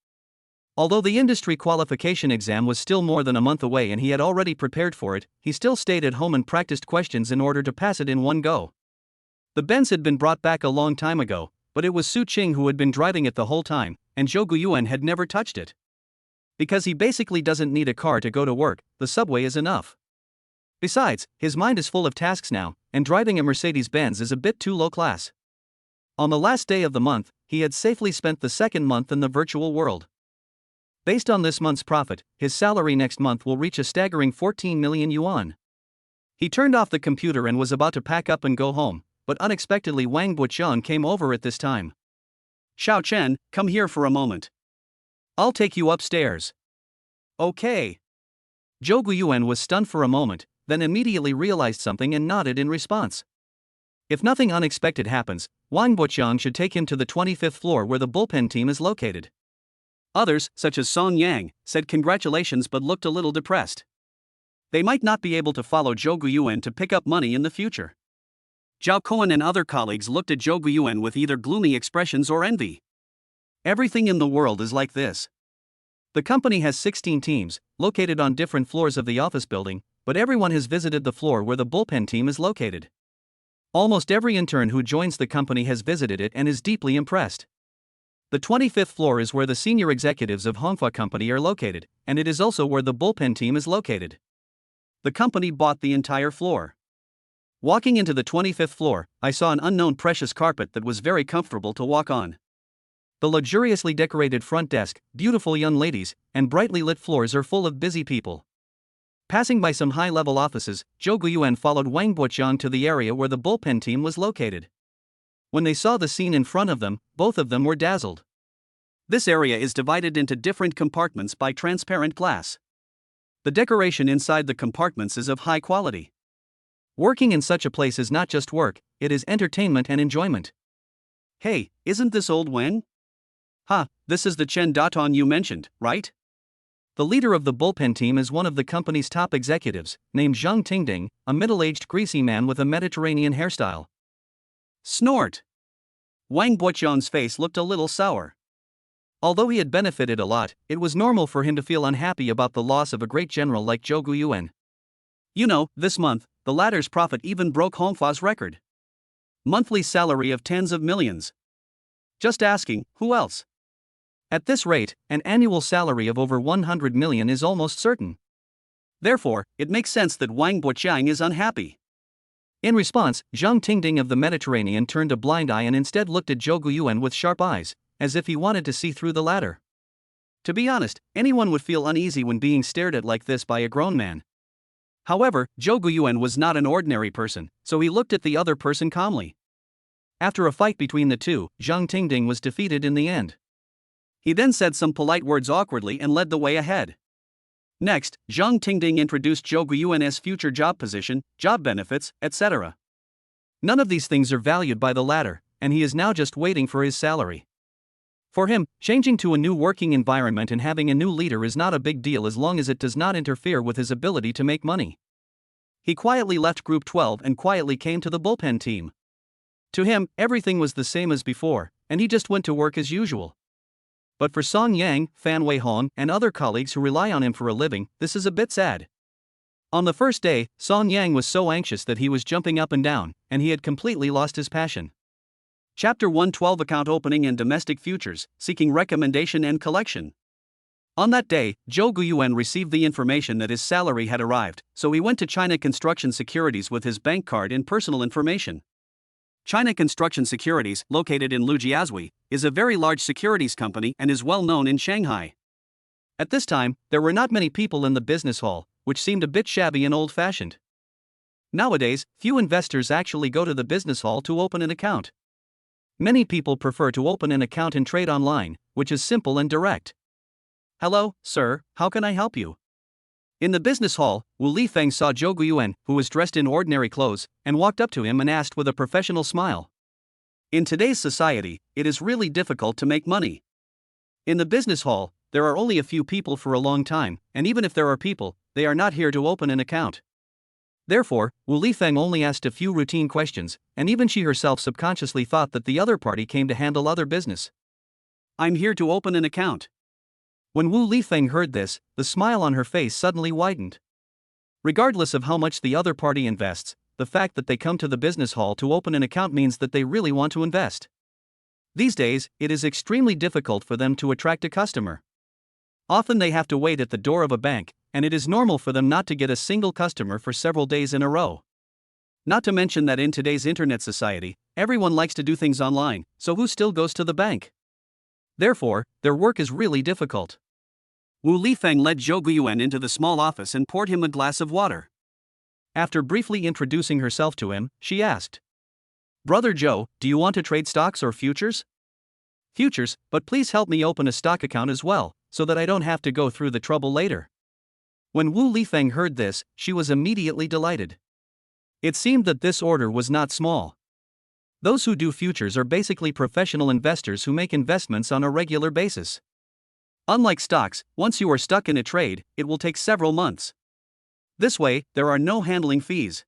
Although the industry qualification exam was still more than a month away and he had already prepared for it, he still stayed at home and practiced questions in order to pass it in one go. The Benz had been brought back a long time ago, but it was Su Qing who had been driving it the whole time, and Zhou Guyuan had never touched it. Because he basically doesn't need a car to go to work, the subway is enough. Besides, his mind is full of tasks now, and driving a Mercedes-Benz is a bit too low class. On the last day of the month, he had safely spent the second month in the virtual world. Based on this month's profit, his salary next month will reach a staggering 14 million yuan. He turned off the computer and was about to pack up and go home, but unexpectedly Wang Buqiang came over at this time. "Xiao Chen, come here for a moment. I'll take you upstairs." "Okay." Zhou Guyuan was stunned for a moment, then immediately realized something and nodded in response. If nothing unexpected happens, Wang Buqiang should take him to the 25th floor where the bullpen team is located. Others, such as Song Yang, said congratulations but looked a little depressed. They might not be able to follow Zhou Guyuan to pick up money in the future. Zhao Cohen and other colleagues looked at Zhou Guyuan with either gloomy expressions or envy. Everything in the world is like this. The company has 16 teams, located on different floors of the office building, but everyone has visited the floor where the bullpen team is located. Almost every intern who joins the company has visited it and is deeply impressed. The 25th floor is where the senior executives of Hongfa Company are located, and it is also where the bullpen team is located. The company bought the entire floor. Walking into the 25th floor, I saw an unknown precious carpet that was very comfortable to walk on. The luxuriously decorated front desk, beautiful young ladies, and brightly lit floors are full of busy people. Passing by some high-level offices, Zhou Guiyuan followed Wang Boqiang to the area where the bullpen team was located. When they saw the scene in front of them, both of them were dazzled. This area is divided into different compartments by transparent glass. The decoration inside the compartments is of high quality. Working in such a place is not just work, it is entertainment and enjoyment. Hey, isn't this old Wen? This is the Chen Datong you mentioned, right? The leader of the bullpen team is one of the company's top executives, named Zhang Tingding, a middle-aged greasy man with a Mediterranean hairstyle. Snort! Wang Boqiang's face looked a little sour. Although he had benefited a lot, it was normal for him to feel unhappy about the loss of a great general like Zhou Guiyuan. You know, this month, the latter's profit even broke Hongfa's record. Monthly salary of tens of millions. Just asking, who else? At this rate, an annual salary of over 100 million is almost certain. Therefore, it makes sense that Wang Boqiang is unhappy. In response, Zhang Tingding of the Mediterranean turned a blind eye and instead looked at Zhou Guiyuan with sharp eyes, as if he wanted to see through the latter. To be honest, anyone would feel uneasy when being stared at like this by a grown man. However, Zhou Guiyuan was not an ordinary person, so he looked at the other person calmly. After a fight between the two, Zhang Tingding was defeated in the end. He then said some polite words awkwardly and led the way ahead. Next, Zhang Tingding introduced Zhou Guiyuan's future job position, job benefits, etc. None of these things are valued by the latter, and he is now just waiting for his salary. For him, changing to a new working environment and having a new leader is not a big deal as long as it does not interfere with his ability to make money. He quietly left Group 12 and quietly came to the bullpen team. To him, everything was the same as before, and he just went to work as usual. But for Song Yang, Fan Weihong, and other colleagues who rely on him for a living, this is a bit sad. On the first day, Song Yang was so anxious that he was jumping up and down, and he had completely lost his passion. Chapter 112 Account Opening and Domestic Futures, Seeking Recommendation and Collection. On that day, Zhou Guiyuan received the information that his salary had arrived, so he went to China Construction Securities with his bank card and personal information. China Construction Securities, located in Lujiazui, is a very large securities company and is well known in Shanghai. At this time, there were not many people in the business hall, which seemed a bit shabby and old-fashioned. Nowadays, few investors actually go to the business hall to open an account. Many people prefer to open an account and trade online, which is simple and direct. Hello, sir, how can I help you? In the business hall, Wu Lifeng saw Zhou Guiyuan, who was dressed in ordinary clothes, and walked up to him and asked with a professional smile. In today's society, it is really difficult to make money. In the business hall, there are only a few people for a long time, and even if there are people, they are not here to open an account. Therefore, Wu Lifeng only asked a few routine questions, and even she herself subconsciously thought that the other party came to handle other business. I'm here to open an account. When Wu Lifeng heard this, the smile on her face suddenly widened. Regardless of how much the other party invests, the fact that they come to the business hall to open an account means that they really want to invest. These days, it is extremely difficult for them to attract a customer. Often they have to wait at the door of a bank, and it is normal for them not to get a single customer for several days in a row. Not to mention that in today's internet society, everyone likes to do things online, so who still goes to the bank? Therefore, their work is really difficult. Wu Lifeng led Zhou Guiyuan into the small office and poured him a glass of water. After briefly introducing herself to him, she asked, Brother Zhou, do you want to trade stocks or futures? Futures, but please help me open a stock account as well, so that I don't have to go through the trouble later. When Wu Lifeng heard this, she was immediately delighted. It seemed that this order was not small. Those who do futures are basically professional investors who make investments on a regular basis. Unlike stocks, once you are stuck in a trade, it will take several months. This way, there are no handling fees.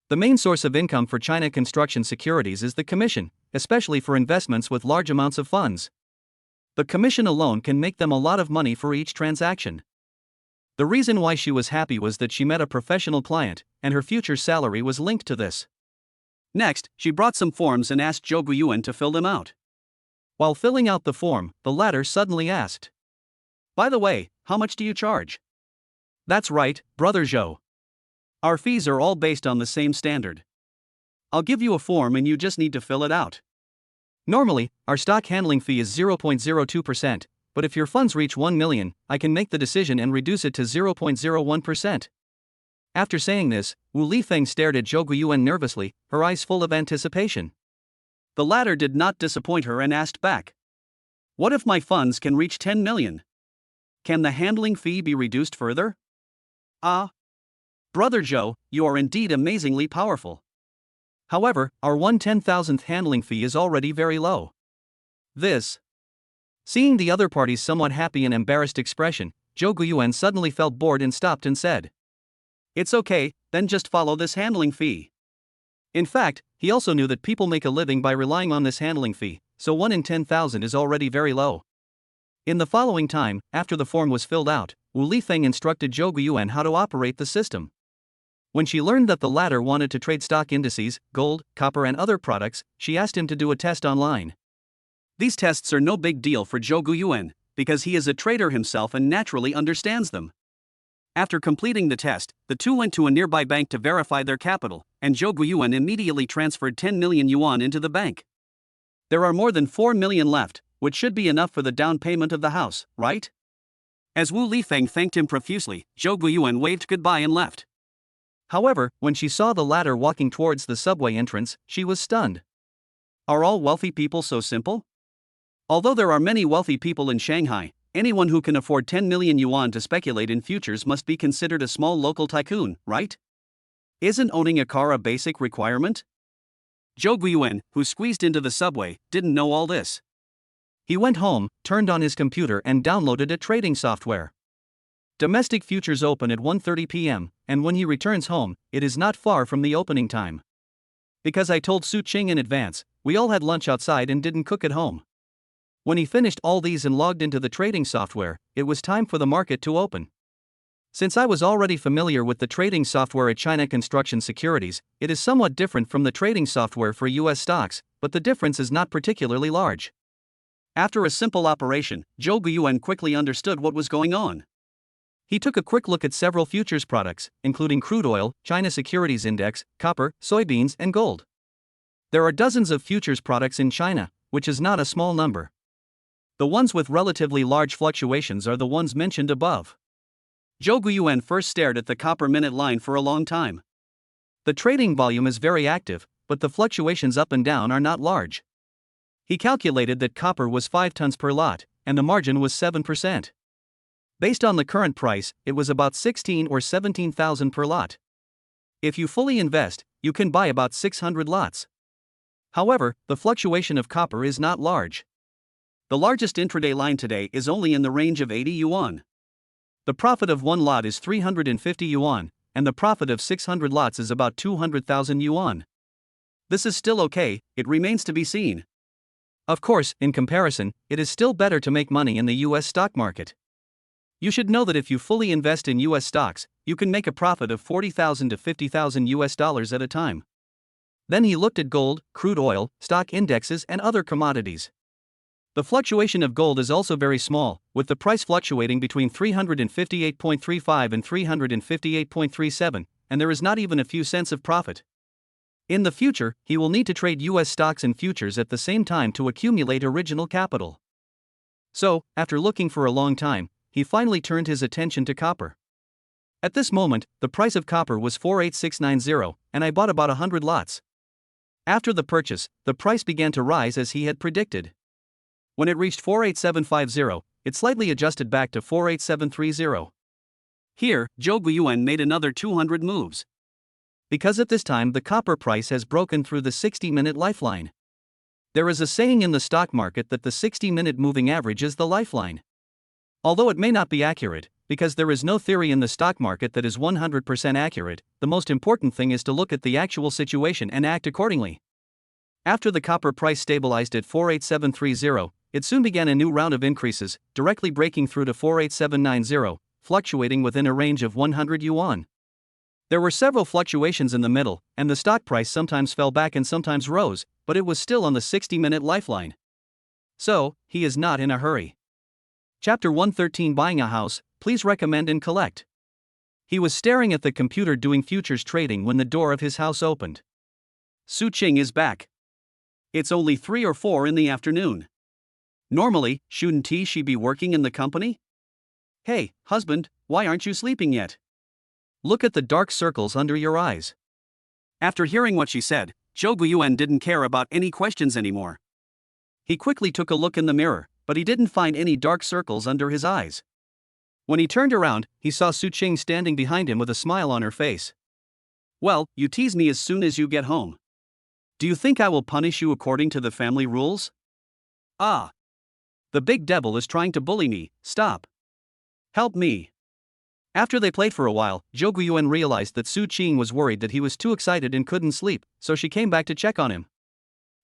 The main source of income for China Construction Securities is the commission, especially for investments with large amounts of funds. The commission alone can make them a lot of money for each transaction. The reason why she was happy was that she met a professional client, and her future salary was linked to this. Next, she brought some forms and asked Zhou Guiyuan to fill them out. While filling out the form, the latter suddenly asked, "By the way, how much do you charge?" "That's right, brother Zhou. Our fees are all based on the same standard. I'll give you a form and you just need to fill it out. Normally, our stock handling fee is 0.02%, but if your funds reach 1 million, I can make the decision and reduce it to 0.01%. After saying this, Wu Lifeng stared at Zhou Guiyuan nervously, her eyes full of anticipation. The latter did not disappoint her and asked back, "What if my funds can reach 10 million? Can the handling fee be reduced further?" "Ah, brother Zhou, you are indeed amazingly powerful. However, our 1/10,000th handling fee is already very low." This. Seeing the other party's somewhat happy and embarrassed expression, Zhou Guiyuan suddenly felt bored and stopped and said, "It's okay, then just follow this handling fee." In fact, he also knew that people make a living by relying on this handling fee, so 1 in 10,000 is already very low. In the following time, after the form was filled out, Wu Lifeng instructed Zhou Guiyuan how to operate the system. When she learned that the latter wanted to trade stock indices, gold, copper and other products, she asked him to do a test online. These tests are no big deal for Zhou Guiyuan, because he is a trader himself and naturally understands them. After completing the test, the two went to a nearby bank to verify their capital, and Zhou Guiyuan immediately transferred 10 million yuan into the bank. There are more than 4 million left, which should be enough for the down payment of the house, right? As Wu Lifeng thanked him profusely, Zhou Guiyuan waved goodbye and left. However, when she saw the latter walking towards the subway entrance, she was stunned. Are all wealthy people so simple? Although there are many wealthy people in Shanghai, anyone who can afford 10 million yuan to speculate in futures must be considered a small local tycoon, right? Isn't owning a car a basic requirement? Zhou Guiyuan, who squeezed into the subway, didn't know all this. He went home, turned on his computer and downloaded a trading software. Domestic futures open at 1:30 p.m., and when he returns home, it is not far from the opening time. Because I told Su Qing in advance, we all had lunch outside and didn't cook at home. When he finished all these and logged into the trading software, it was time for the market to open. Since I was already familiar with the trading software at China Construction Securities, it is somewhat different from the trading software for US stocks, but the difference is not particularly large. After a simple operation, Zhou Guiyuan quickly understood what was going on. He took a quick look at several futures products, including crude oil, China Securities Index, copper, soybeans, and gold. There are dozens of futures products in China, which is not a small number. The ones with relatively large fluctuations are the ones mentioned above. Zhou Guiyuan first stared at the copper minute line for a long time. The trading volume is very active, but the fluctuations up and down are not large. He calculated that copper was 5 tons per lot, and the margin was 7%. Based on the current price, it was about 16 or 17,000 per lot. If you fully invest, you can buy about 600 lots. However, the fluctuation of copper is not large. The largest intraday line today is only in the range of 80 yuan. The profit of one lot is 350 yuan, and the profit of 600 lots is about 200,000 yuan. This is still okay, it remains to be seen. Of course, in comparison, it is still better to make money in the US stock market. You should know that if you fully invest in US stocks, you can make a profit of 40,000 to 50,000 US dollars at a time. Then he looked at gold, crude oil, stock indexes, and other commodities. The fluctuation of gold is also very small, with the price fluctuating between 358.35 and 358.37, and there is not even a few cents of profit. In the future, he will need to trade US stocks and futures at the same time to accumulate original capital. So, after looking for a long time, he finally turned his attention to copper. At this moment, the price of copper was 48690, and I bought about 100 lots. After the purchase, the price began to rise as he had predicted. When it reached 48750, it slightly adjusted back to 48730. Here, Zhou Guiyuan made another 200 moves. Because at this time the copper price has broken through the 60-minute lifeline. There is a saying in the stock market that the 60-minute moving average is the lifeline. Although it may not be accurate, because there is no theory in the stock market that is 100% accurate, the most important thing is to look at the actual situation and act accordingly. After the copper price stabilized at 48730, it soon began a new round of increases, directly breaking through to 48790, fluctuating within a range of 100 yuan. There were several fluctuations in the middle, and the stock price sometimes fell back and sometimes rose, but it was still on the 60-minute lifeline. So, he is not in a hurry. Chapter 113 Buying a house, please recommend and collect. He was staring at the computer doing futures trading when the door of his house opened. Su Qing is back. It's only 3 or 4 in the afternoon. Normally, shouldn't she be working in the company? Hey, husband, why aren't you sleeping yet? Look at the dark circles under your eyes. After hearing what she said, Zhou Guiyuan didn't care about any questions anymore. He quickly took a look in the mirror, but he didn't find any dark circles under his eyes. When he turned around, he saw Su Qing standing behind him with a smile on her face. Well, you tease me as soon as you get home. Do you think I will punish you according to the family rules? Ah. The big devil is trying to bully me, stop. Help me. After they played for a while, Zhou Guiyuan realized that Su Qing was worried that he was too excited and couldn't sleep, so she came back to check on him.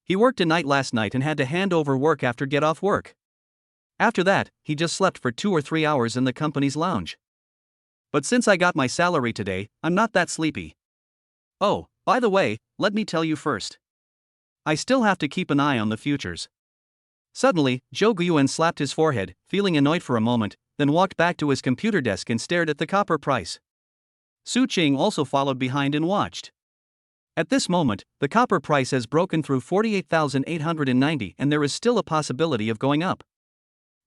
He worked a night last night and had to hand over work after get off work. After that, he just slept for 2 or 3 hours in the company's lounge. But since I got my salary today, I'm not that sleepy. Oh, by the way, let me tell you first. I still have to keep an eye on the futures. Suddenly, Zhou Guiyuan slapped his forehead, feeling annoyed for a moment, then walked back to his computer desk and stared at the copper price. Su Qing also followed behind and watched. At this moment, the copper price has broken through 48,890 and there is still a possibility of going up.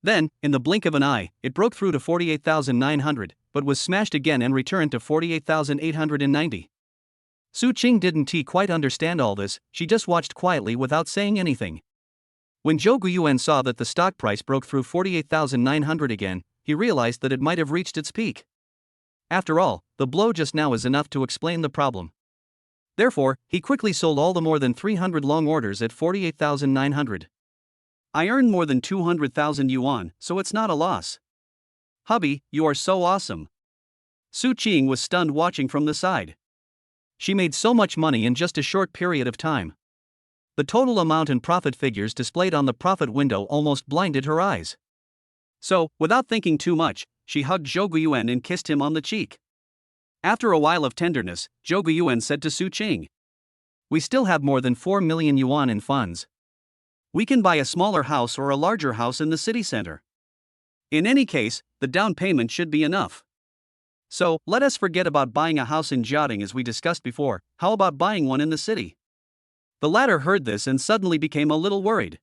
Then, in the blink of an eye, it broke through to 48,900, but was smashed again and returned to 48,890. Su Qing didn't quite understand all this, she just watched quietly without saying anything. When Zhou Guiyuan saw that the stock price broke through 48,900 again, he realized that it might have reached its peak. After all, the blow just now is enough to explain the problem. Therefore, he quickly sold all the more than 300 long orders at 48,900. I earned more than 200,000 yuan, so it's not a loss. Hubby, you are so awesome. Su Qing was stunned watching from the side. She made so much money in just a short period of time. The total amount and profit figures displayed on the profit window almost blinded her eyes. So, without thinking too much, she hugged Zhou Guiyuan and kissed him on the cheek. After a while of tenderness, Zhou Guiyuan said to Su Qing, "We still have more than 4 million yuan in funds. We can buy a smaller house or a larger house in the city center. In any case, the down payment should be enough. So, let us forget about buying a house in Jiading as we discussed before. How about buying one in the city?" The latter heard this and suddenly became a little worried.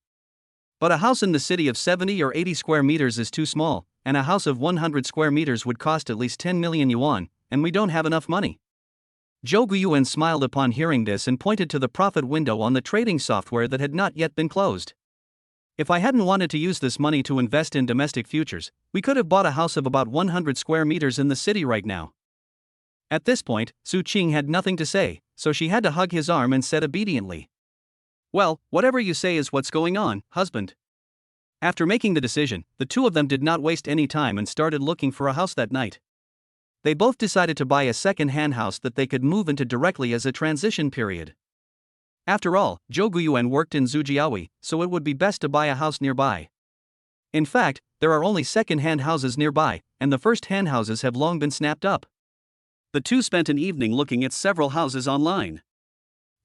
But a house in the city of 70 or 80 square meters is too small, and a house of 100 square meters would cost at least 10 million yuan, and we don't have enough money. Zhou Guiyuan smiled upon hearing this and pointed to the profit window on the trading software that had not yet been closed. If I hadn't wanted to use this money to invest in domestic futures, we could have bought a house of about 100 square meters in the city right now. At this point, Su Qing had nothing to say, so she had to hug his arm and said obediently, "Well, whatever you say is what's going on, husband." After making the decision, the two of them did not waste any time and started looking for a house that night. They both decided to buy a second-hand house that they could move into directly as a transition period. After all, Zhou Guiyuan worked in Zhujiaoui, so it would be best to buy a house nearby. In fact, there are only second-hand houses nearby, and the first-hand houses have long been snapped up. The two spent an evening looking at several houses online.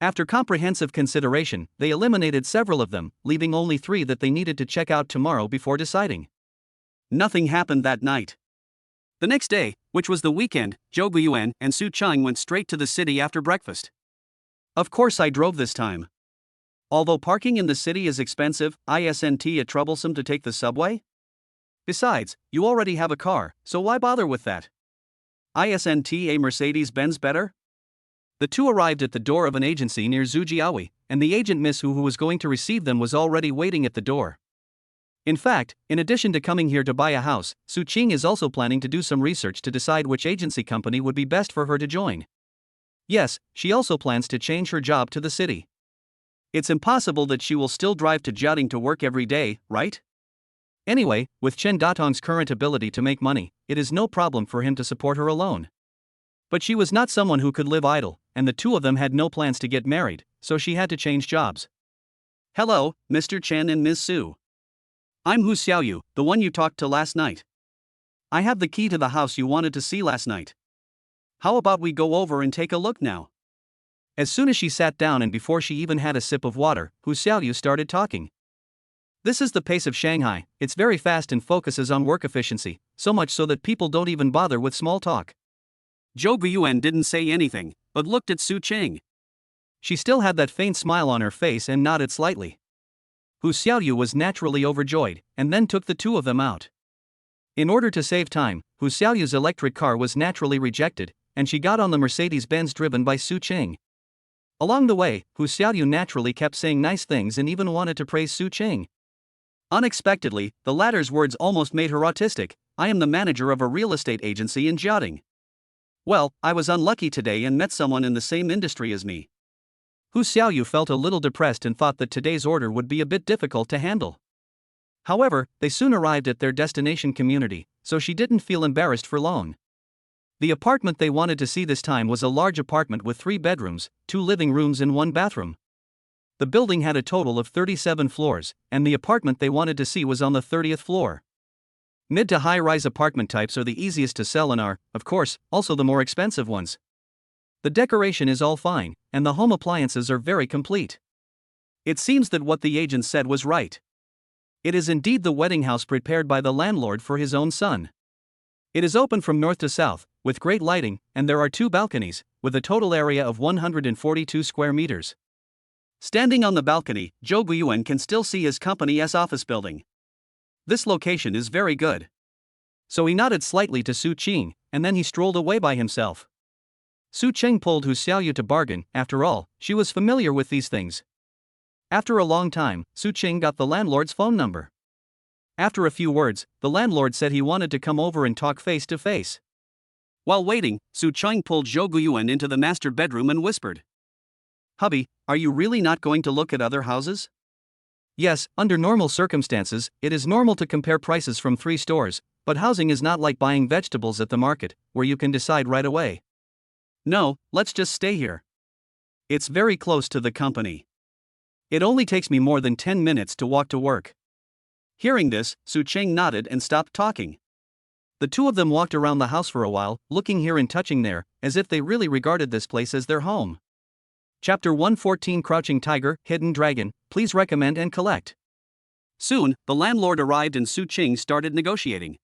After comprehensive consideration, they eliminated several of them, leaving only 3 that they needed to check out tomorrow before deciding. Nothing happened that night. The next day, which was the weekend, Zhou Guiyuan and Su Qing went straight to the city after breakfast. Of course I drove this time. Although parking in the city is expensive, isn't it troublesome to take the subway? Besides, you already have a car, so why bother with that? Isn't a Mercedes-Benz better? The two arrived at the door of an agency near Zhujiaoui, and the agent Miss who was going to receive them was already waiting at the door. In fact, in addition to coming here to buy a house, Su Qing is also planning to do some research to decide which agency company would be best for her to join. Yes, she also plans to change her job to the city. It's impossible that she will still drive to Jiading to work every day, right? Anyway, with Chen Datong's current ability to make money, it is no problem for him to support her alone. But she was not someone who could live idle, and the two of them had no plans to get married, so she had to change jobs. "Hello, Mr. Chen and Ms. Su. I'm Hu Xiaoyu, the one you talked to last night." I have the key to the house you wanted to see last night. How about we go over and take a look now? As soon as she sat down and before she even had a sip of water, Hu Xiaoyu started talking. This is the pace of Shanghai, it's very fast and focuses on work efficiency, so much so that people don't even bother with small talk. Zhou Guiyuan didn't say anything, but looked at Su Cheng. She still had that faint smile on her face and nodded slightly. Hu Xiaoyu was naturally overjoyed, and then took the two of them out. In order to save time, Hu Xiaoyu's electric car was naturally rejected, and she got on the Mercedes-Benz driven by Su Cheng. Along the way, Hu Xiaoyu naturally kept saying nice things and even wanted to praise Su Cheng. Unexpectedly, the latter's words almost made her autistic. I am the manager of a real estate agency in Jiaoding. Well, I was unlucky today and met someone in the same industry as me. Hu Xiaoyu felt a little depressed and thought that today's order would be a bit difficult to handle. However, they soon arrived at their destination community, so she didn't feel embarrassed for long. The apartment they wanted to see this time was a large apartment with 3 bedrooms, 2 living rooms and 1 bathroom. The building had a total of 37 floors, and the apartment they wanted to see was on the 30th floor. Mid to high-rise apartment types are the easiest to sell and are, of course, also the more expensive ones. The decoration is all fine, and the home appliances are very complete. It seems that what the agent said was right. It is indeed the wedding house prepared by the landlord for his own son. It is open from north to south, with great lighting, and there are 2 balconies, with a total area of 142 square meters. Standing on the balcony, Zhou Guiyuan can still see his company's office building. This location is very good. So he nodded slightly to Su Cheng, and then he strolled away by himself. Su Cheng pulled Hu Xiaoyu to bargain. After all, she was familiar with these things. After a long time, Su Cheng got the landlord's phone number. After a few words, the landlord said he wanted to come over and talk face to face. While waiting, Su Cheng pulled Zhou Guiyuan into the master bedroom and whispered, "Hubby, are you really not going to look at other houses?" Yes, under normal circumstances, it is normal to compare prices from 3 stores, but housing is not like buying vegetables at the market, where you can decide right away. No, let's just stay here. It's very close to the company. It only takes me more than 10 minutes to walk to work. Hearing this, Su Cheng nodded and stopped talking. The two of them walked around the house for a while, looking here and touching there, as if they really regarded this place as their home. Chapter 114 Crouching Tiger, Hidden Dragon, please recommend and collect. Soon, the landlord arrived and Su Cheng started negotiating.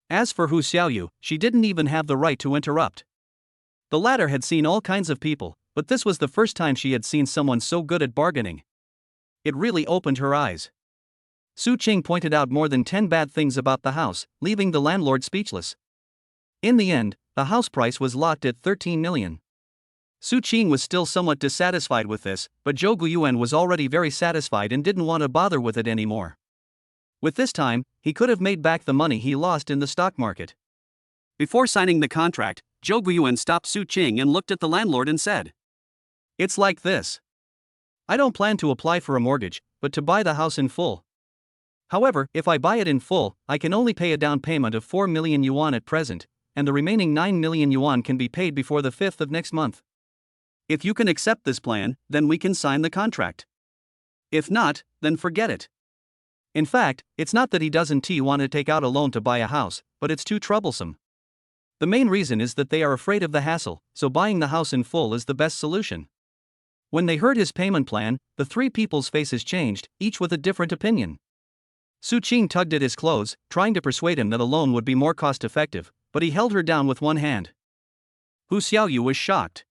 As for Hu Xiaoyu, she didn't even have the right to interrupt. The latter had seen all kinds of people, but this was the first time she had seen someone so good at bargaining. It really opened her eyes. Su Cheng pointed out more than 10 bad things about the house, leaving the landlord speechless. In the end, the house price was locked at 13 million. Su Cheng was still somewhat dissatisfied with this, but Zhou Guiyuan was already very satisfied and didn't want to bother with it anymore. With this time, he could have made back the money he lost in the stock market. Before signing the contract, Zhou Guiyuan stopped Su Cheng and looked at the landlord and said, "It's like this. I don't plan to apply for a mortgage, but to buy the house in full. However, if I buy it in full, I can only pay a down payment of 4 million yuan at present, and the remaining 9 million yuan can be paid before the 5th of next month. If you can accept this plan, then we can sign the contract. If not, then forget it." In fact, it's not that he doesn't want to take out a loan to buy a house, but it's too troublesome. The main reason is that they are afraid of the hassle, so buying the house in full is the best solution. When they heard his payment plan, the 3 people's faces changed, each with a different opinion. Su Cheng tugged at his clothes, trying to persuade him that a loan would be more cost-effective, but he held her down with one hand. Hu Xiaoyu was shocked.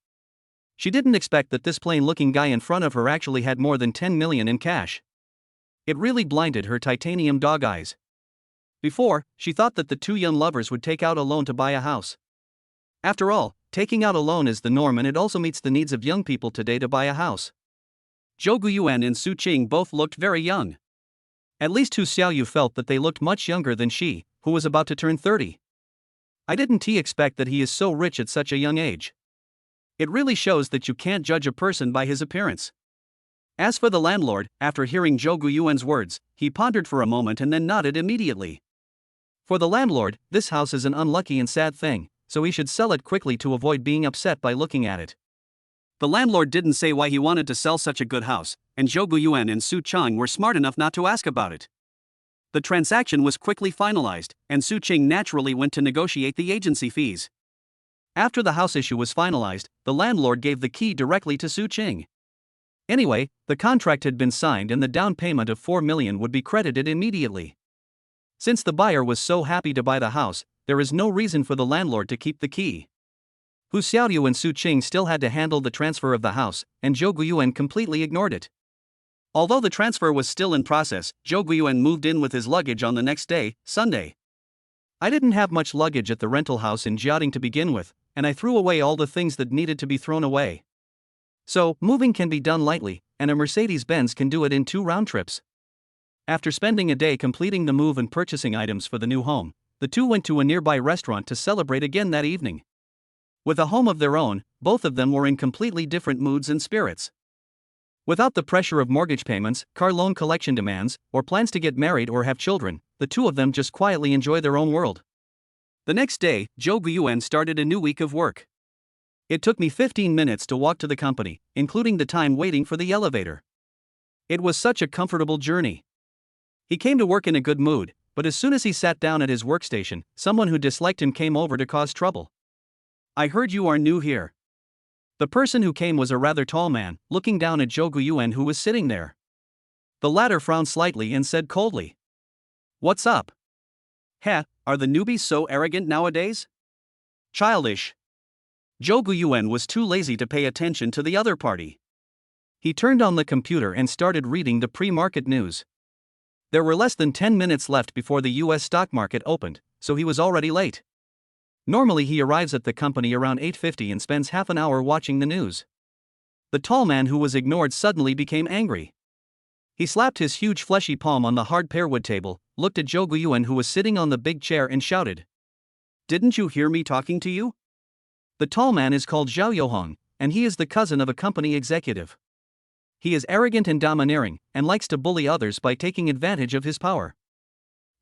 She didn't expect that this plain-looking guy in front of her actually had more than 10 million in cash. It really blinded her titanium dog eyes. Before, she thought that the 2 young lovers would take out a loan to buy a house. After all, taking out a loan is the norm and it also meets the needs of young people today to buy a house. Zhou Guiyuan and Su Cheng both looked very young. At least Hu Xiaoyu felt that they looked much younger than she, who was about to turn 30. I didn't expect that he is so rich at such a young age. It really shows that you can't judge a person by his appearance. As for the landlord, after hearing Zhou Guiyuan's words, he pondered for a moment and then nodded immediately. For the landlord, this house is an unlucky and sad thing, so he should sell it quickly to avoid being upset by looking at it. The landlord didn't say why he wanted to sell such a good house, and Zhou Guiyuan and Su Cheng were smart enough not to ask about it. The transaction was quickly finalized, and Su Qing naturally went to negotiate the agency fees. After the house issue was finalized, the landlord gave the key directly to Su Qing. Anyway, the contract had been signed and the down payment of 4 million would be credited immediately. Since the buyer was so happy to buy the house, there is no reason for the landlord to keep the key. Hu Xiaoyu and Su Qing still had to handle the transfer of the house, and Zhou Guiyuan completely ignored it. Although the transfer was still in process, Zhou Guiyuan moved in with his luggage on the next day, Sunday. I didn't have much luggage at the rental house in Jiaoding to begin with, and I threw away all the things that needed to be thrown away. So, moving can be done lightly, and a Mercedes-Benz can do it in 2 round trips. After spending a day completing the move and purchasing items for the new home, the two went to a nearby restaurant to celebrate again that evening. With a home of their own, both of them were in completely different moods and spirits. Without the pressure of mortgage payments, car loan collection demands, or plans to get married or have children, the two of them just quietly enjoy their own world. The next day, Zhou Guiyuan started a new week of work. It took me 15 minutes to walk to the company, including the time waiting for the elevator. It was such a comfortable journey. He came to work in a good mood, but as soon as he sat down at his workstation, someone who disliked him came over to cause trouble. I heard you are new here. The person who came was a rather tall man, looking down at Zhou Guiyuan who was sitting there. The latter frowned slightly and said coldly, "What's up? Heh, are the newbies so arrogant nowadays? Childish." Zhou Guiyuan was too lazy to pay attention to the other party. He turned on the computer and started reading the pre-market news. There were less than 10 minutes left before the US stock market opened, so he was already late. Normally he arrives at the company around 8:50 and spends half an hour watching the news. The tall man who was ignored suddenly became angry. He slapped his huge fleshy palm on the hard pearwood table, looked at Zhou Guiyuan who was sitting on the big chair and shouted, "Didn't you hear me talking to you?" The tall man is called Zhao Youhong, and he is the cousin of a company executive. He is arrogant and domineering, and likes to bully others by taking advantage of his power.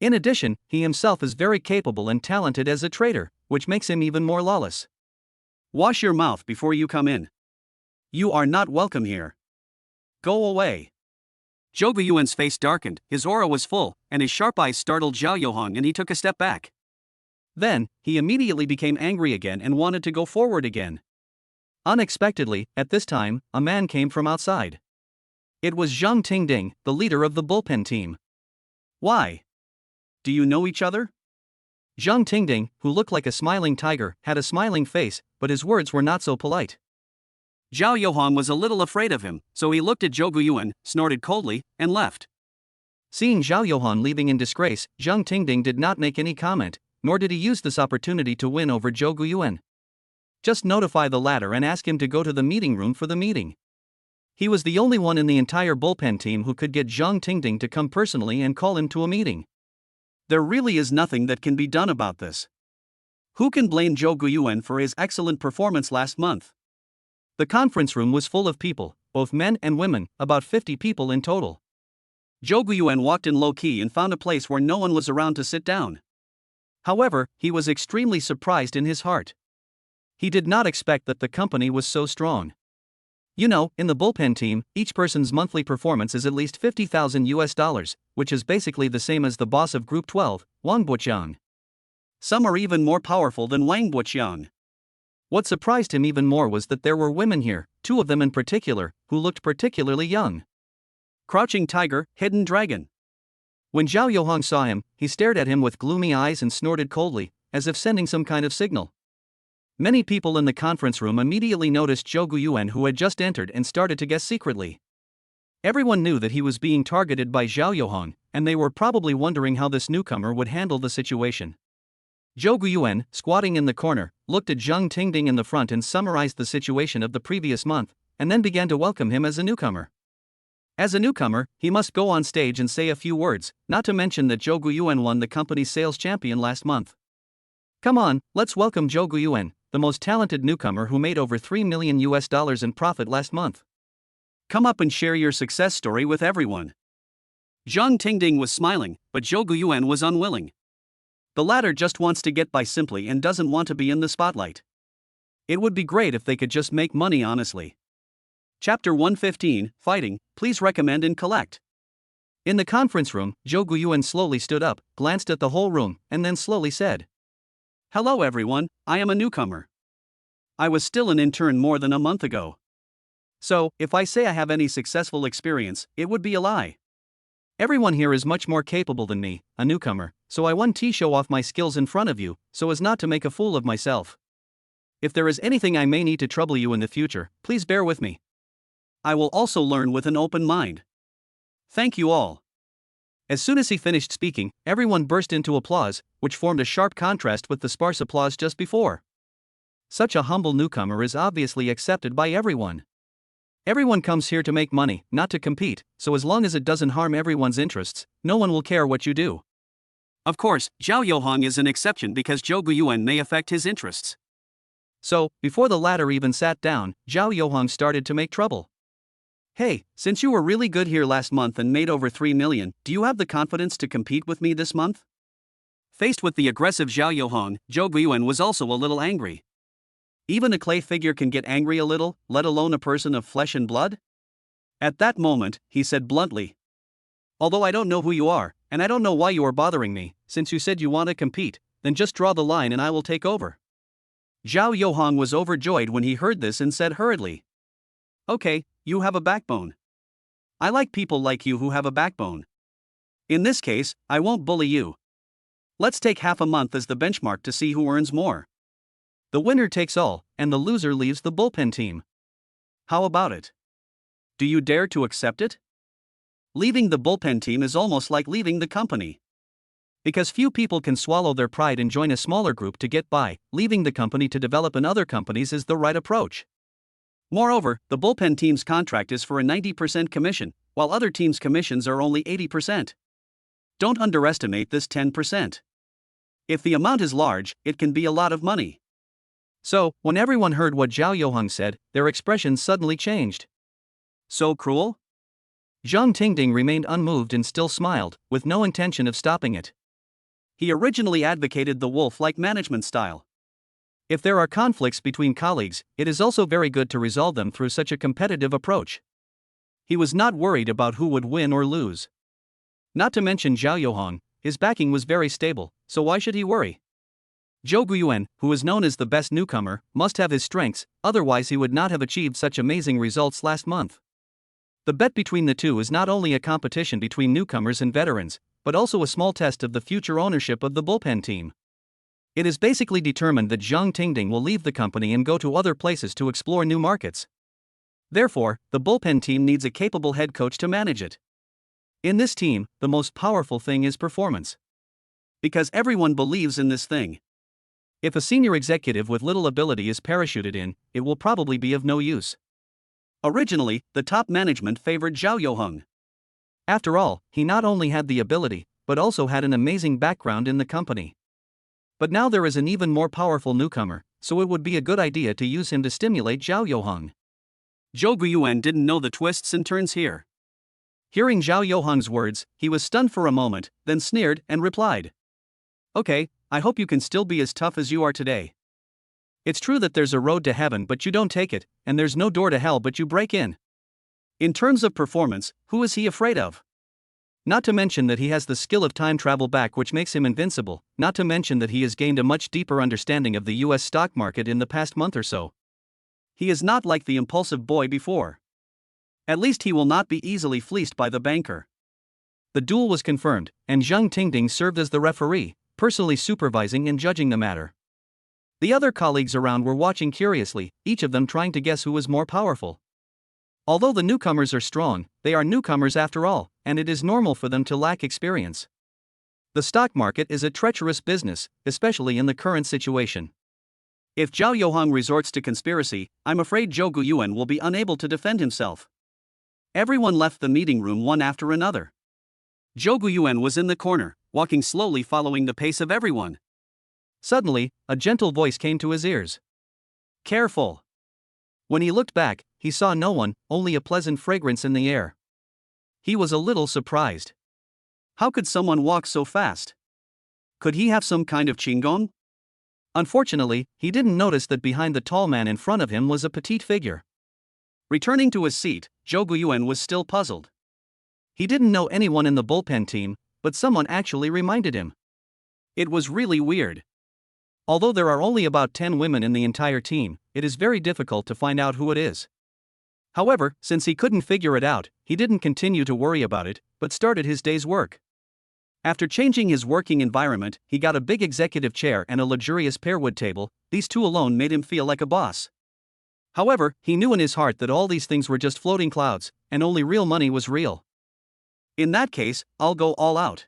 In addition, he himself is very capable and talented as a trader, which makes him even more lawless. Wash your mouth before you come in. You are not welcome here. Go away. Zhou Guiyuan's face darkened, his aura was full, and his sharp eyes startled Zhao Youhong and he took a step back. Then, he immediately became angry again and wanted to go forward again. Unexpectedly, at this time, a man came from outside. It was Zhang Tingding, the leader of the bullpen team. Why? Do you know each other? Zhang Tingding, who looked like a smiling tiger, had a smiling face, but his words were not so polite. Zhao Youhong was a little afraid of him, so he looked at Zhou Guiyuan, snorted coldly, and left. Seeing Zhao Youhong leaving in disgrace, Zhang Tingding did not make any comment, nor did he use this opportunity to win over Zhou Guiyuan. Just notify the latter and ask him to go to the meeting room for the meeting. He was the only one in the entire bullpen team who could get Zhang Tingding to come personally and call him to a meeting. There really is nothing that can be done about this. Who can blame Zhou Guiyuan for his excellent performance last month? The conference room was full of people, both men and women, about 50 people in total. Zhou Guiyuan walked in low-key and found a place where no one was around to sit down. However, he was extremely surprised in his heart. He did not expect that the company was so strong. You know, in the bullpen team, each person's monthly performance is at least $50,000, which is basically the same as the boss of Group 12, Wang Buqiang. Some are even more powerful than Wang Buqiang. What surprised him even more was that there were women here, 2 of them in particular, who looked particularly young. Crouching tiger, hidden dragon. When Zhao Youhong saw him, he stared at him with gloomy eyes and snorted coldly, as if sending some kind of signal. Many people in the conference room immediately noticed Zhou Guiyuan who had just entered and started to guess secretly. Everyone knew that he was being targeted by Zhao Youhong, and they were probably wondering how this newcomer would handle the situation. Zhou Guiyuan, squatting in the corner, looked at Zhang Tingding in the front and summarized the situation of the previous month, and then began to welcome him as a newcomer. As a newcomer, he must go on stage and say a few words, not to mention that Zhou Guiyuan won the company's sales champion last month. Come on, let's welcome Zhou Guiyuan, the most talented newcomer who made over $3 million in profit last month. Come up and share your success story with everyone. Zhang Tingding was smiling, but Zhou Guiyuan was unwilling. The latter just wants to get by simply and doesn't want to be in the spotlight. It would be great if they could just make money honestly. Chapter 115, Fighting, please recommend and collect. In the conference room, Zhou Guiyuan slowly stood up, glanced at the whole room, and then slowly said, "Hello everyone, I am a newcomer. I was still an intern more than a month ago. So, if I say I have any successful experience, it would be a lie. Everyone here is much more capable than me, a newcomer, so I want to show off my skills in front of you, so as not to make a fool of myself. If there is anything I may need to trouble you in the future, please bear with me. I will also learn with an open mind. Thank you all." As soon as he finished speaking, everyone burst into applause, which formed a sharp contrast with the sparse applause just before. Such a humble newcomer is obviously accepted by everyone. Everyone comes here to make money, not to compete, so as long as it doesn't harm everyone's interests, no one will care what you do. Of course, Zhao Youhong is an exception because Zhou Guiyuan may affect his interests. So, before the latter even sat down, Zhao Youhong started to make trouble. "Hey, since you were really good here last month and made over 3 million, do you have the confidence to compete with me this month?" Faced with the aggressive Zhao Youhong, Zhou Guiyuan was also a little angry. Even a clay figure can get angry a little, let alone a person of flesh and blood? At that moment, he said bluntly, "Although I don't know who you are, and I don't know why you are bothering me, since you said you want to compete, then just draw the line and I will take over." Zhao Youhong was overjoyed when he heard this and said hurriedly, "Okay, you have a backbone. I like people like you who have a backbone. In this case, I won't bully you. Let's take half a month as the benchmark to see who earns more. The winner takes all, and the loser leaves the bullpen team. How about it? Do you dare to accept it?" Leaving the bullpen team is almost like leaving the company. Because few people can swallow their pride and join a smaller group to get by, leaving the company to develop in other companies is the right approach. Moreover, the bullpen team's contract is for a 90% commission, while other teams' commissions are only 80%. Don't underestimate this 10%. If the amount is large, it can be a lot of money. So, when everyone heard what Zhao Youhong said, their expressions suddenly changed. So cruel? Zhang Tingding remained unmoved and still smiled, with no intention of stopping it. He originally advocated the wolf-like management style. If there are conflicts between colleagues, it is also very good to resolve them through such a competitive approach. He was not worried about who would win or lose. Not to mention Zhao Youhong, his backing was very stable, so why should he worry? Zhou Guiyuan, who is known as the best newcomer, must have his strengths, otherwise he would not have achieved such amazing results last month. The bet between the two is not only a competition between newcomers and veterans, but also a small test of the future ownership of the bullpen team. It is basically determined that Zhang Tingding will leave the company and go to other places to explore new markets. Therefore, the bullpen team needs a capable head coach to manage it. In this team, the most powerful thing is performance. Because everyone believes in this thing. If a senior executive with little ability is parachuted in, it will probably be of no use. Originally, the top management favored Zhao Youhong. After all, he not only had the ability, but also had an amazing background in the company. But now there is an even more powerful newcomer, so it would be a good idea to use him to stimulate Zhao Youhong. Zhou Guiyuan didn't know the twists and turns here. Hearing Zhao Youhong's words, he was stunned for a moment, then sneered and replied, "Okay, I hope you can still be as tough as you are today. It's true that there's a road to heaven but you don't take it, and there's no door to hell but you break in. In terms of performance, who is he afraid of? Not to mention that he has the skill of time travel back which makes him invincible, not to mention that he has gained a much deeper understanding of the US stock market in the past month or so. He is not like the impulsive boy before. At least he will not be easily fleeced by the banker." The duel was confirmed, and Zhang Tingding served as the referee, personally supervising and judging the matter. The other colleagues around were watching curiously, each of them trying to guess who was more powerful. Although the newcomers are strong, they are newcomers after all, and it is normal for them to lack experience. The stock market is a treacherous business, especially in the current situation. If Zhao Youhong resorts to conspiracy, I'm afraid Zhou Guiyuan will be unable to defend himself. Everyone left the meeting room one after another. Zhou Guiyuan was in the corner, walking slowly following the pace of everyone. Suddenly, a gentle voice came to his ears. "Careful." When he looked back, he saw no one, only a pleasant fragrance in the air. He was a little surprised. How could someone walk so fast? Could he have some kind of qinggong? Unfortunately, he didn't notice that behind the tall man in front of him was a petite figure. Returning to his seat, Zhou Guiyuan was still puzzled. He didn't know anyone in the bullpen team, but someone actually reminded him. It was really weird. Although there are only about 10 women in the entire team, it is very difficult to find out who it is. However, since he couldn't figure it out, he didn't continue to worry about it, but started his day's work. After changing his working environment, he got a big executive chair and a luxurious pearwood table. These two alone made him feel like a boss. However, he knew in his heart that all these things were just floating clouds, and only real money was real. In that case, I'll go all out.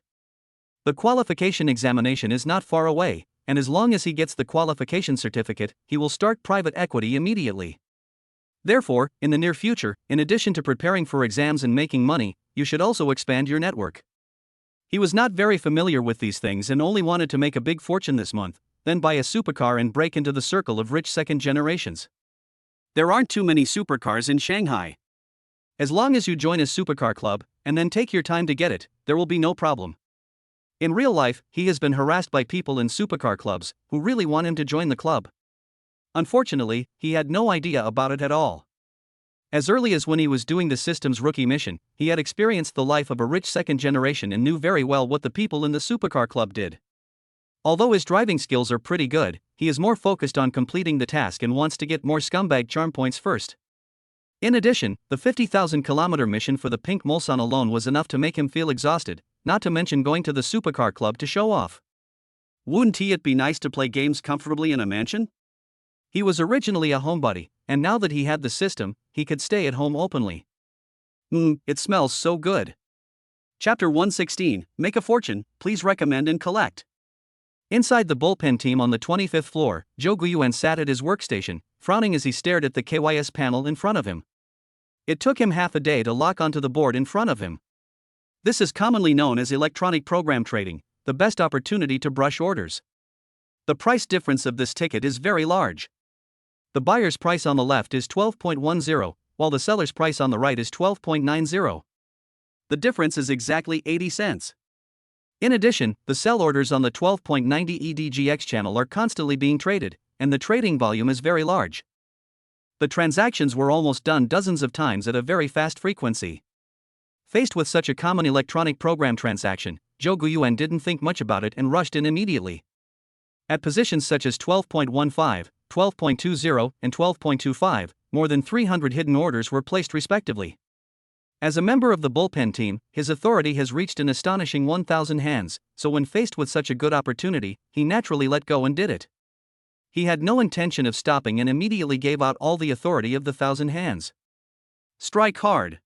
The qualification examination is not far away, and as long as he gets the qualification certificate, he will start private equity immediately. Therefore, in the near future, in addition to preparing for exams and making money, you should also expand your network. He was not very familiar with these things and only wanted to make a big fortune this month, then buy a supercar and break into the circle of rich second generations. There aren't too many supercars in Shanghai. As long as you join a supercar club, and then take your time to get it, there will be no problem. In real life, he has been harassed by people in supercar clubs, who really want him to join the club. Unfortunately, he had no idea about it at all. As early as when he was doing the system's rookie mission, he had experienced the life of a rich second generation and knew very well what the people in the supercar club did. Although his driving skills are pretty good, he is more focused on completing the task and wants to get more scumbag charm points first. In addition, the 50,000-kilometer mission for the pink Mulsanne alone was enough to make him feel exhausted, not to mention going to the supercar club to show off. Wouldn't it be nice to play games comfortably in a mansion? He was originally a homebody, and now that he had the system, he could stay at home openly. It smells so good. Chapter 116, Make a Fortune, Please Recommend and Collect. Inside the bullpen team on the 25th floor, Jouan sat at his workstation, frowning as he stared at the KYS panel in front of him. It took him half a day to lock onto the board in front of him. This is commonly known as electronic program trading, the best opportunity to brush orders. The price difference of this ticket is very large. The buyer's price on the left is 12.10, while the seller's price on the right is 12.90. The difference is exactly 80 cents. In addition, the sell orders on the 12.90 EDGX channel are constantly being traded, and the trading volume is very large. The transactions were almost done dozens of times at a very fast frequency. Faced with such a common electronic program transaction, Jouan didn't think much about it and rushed in immediately. At positions such as 12.15, 12.20, and 12.25, more than 300 hidden orders were placed respectively. As a member of the bullpen team, his authority has reached an astonishing 1,000 hands, so when faced with such a good opportunity, he naturally let go and did it. He had no intention of stopping and immediately gave out all the authority of the 1,000 hands. Strike hard.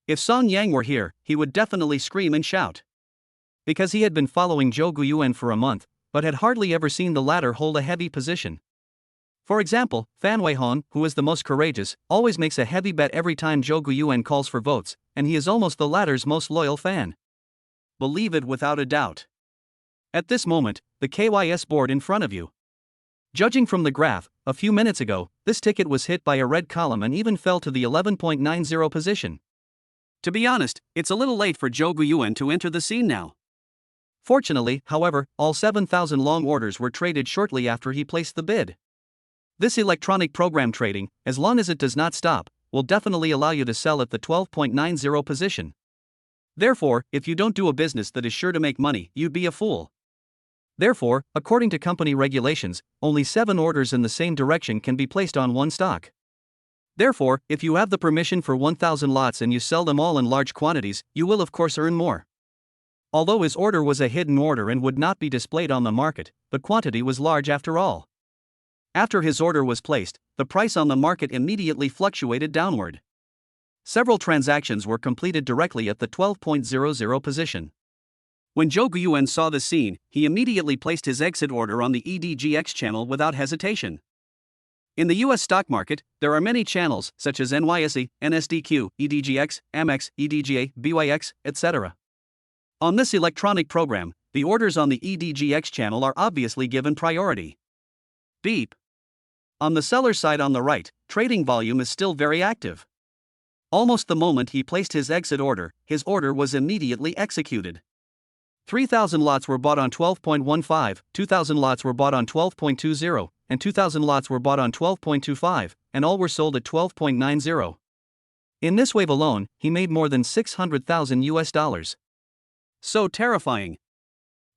If Song Yang were here, he would definitely scream and shout. Because he had been following Jouan for a month, but had hardly ever seen the latter hold a heavy position. For example, Fan Weihong, who is the most courageous, always makes a heavy bet every time Jouan calls for votes, and he is almost the latter's most loyal fan. Believe it without a doubt. At this moment, the KYS board in front of you. Judging from the graph, a few minutes ago, this ticket was hit by a red column and even fell to the 11.90 position. To be honest, it's a little late for Jouan to enter the scene now. Fortunately, however, all 7,000 long orders were traded shortly after he placed the bid. This electronic program trading, as long as it does not stop, will definitely allow you to sell at the 12.90 position. Therefore, if you don't do a business that is sure to make money, you'd be a fool. Therefore, according to company regulations, only 7 orders in the same direction can be placed on one stock. Therefore, if you have the permission for 1,000 lots and you sell them all in large quantities, you will of course earn more. Although his order was a hidden order and would not be displayed on the market, the quantity was large after all. After his order was placed, the price on the market immediately fluctuated downward. Several transactions were completed directly at the 12.00 position. When Jouan saw the scene, he immediately placed his exit order on the EDGX channel without hesitation. In the US stock market, there are many channels such as NYSE, NSDQ, EDGX, AMEX, EDGA, BYX, etc. On this electronic program, the orders on the EDGX channel are obviously given priority. Beep. On the seller side on the right, trading volume is still very active. Almost the moment he placed his exit order, his order was immediately executed. 3,000 lots were bought on 12.15, 2,000 lots were bought on 12.20, and 2,000 lots were bought on 12.25, and all were sold at 12.90. In this wave alone, he made more than 600,000 US dollars. So terrifying.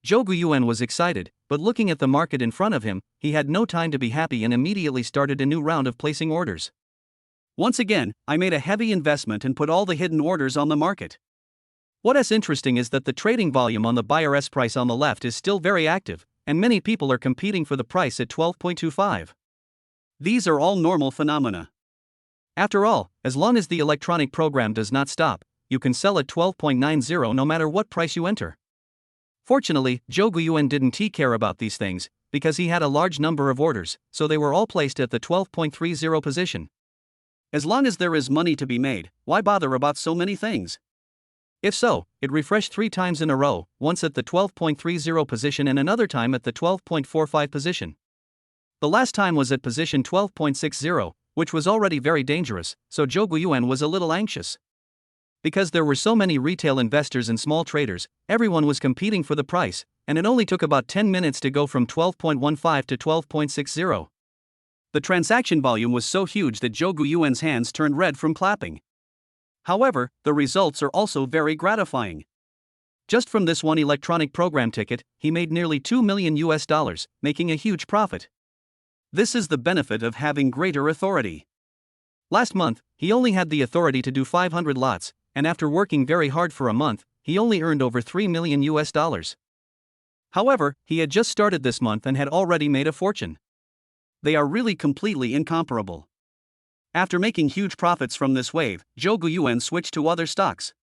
Zhou Guiyuan was excited, but looking at the market in front of him, he had no time to be happy and immediately started a new round of placing orders. Once again, I made a heavy investment and put all the hidden orders on the market. What is interesting is that the trading volume on the buyer's price on the left is still very active, and many people are competing for the price at 12.25. These are all normal phenomena. After all, as long as the electronic program does not stop, you can sell at 12.90 no matter what price you enter. Fortunately, Zhou Guiyuan didn't care about these things, because he had a large number of orders, so they were all placed at the 12.30 position. As long as there is money to be made, why bother about so many things? If so, it refreshed 3 times in a row, once at the 12.30 position and another time at the 12.45 position. The last time was at position 12.60, which was already very dangerous, so Zhou Guiyuan was a little anxious. Because there were so many retail investors and small traders, everyone was competing for the price, and it only took about 10 minutes to go from 12.15 to 12.60. The transaction volume was so huge that Zhou Guiyuan's hands turned red from clapping. However, the results are also very gratifying. Just from this one electronic program ticket, he made nearly 2 million US dollars, making a huge profit. This is the benefit of having greater authority. Last month, he only had the authority to do 500 lots, and after working very hard for a month, he only earned over 3 million US dollars. However, he had just started this month and had already made a fortune. They are really completely incomparable. After making huge profits from this wave, Zhou Guiyuan switched to other stocks.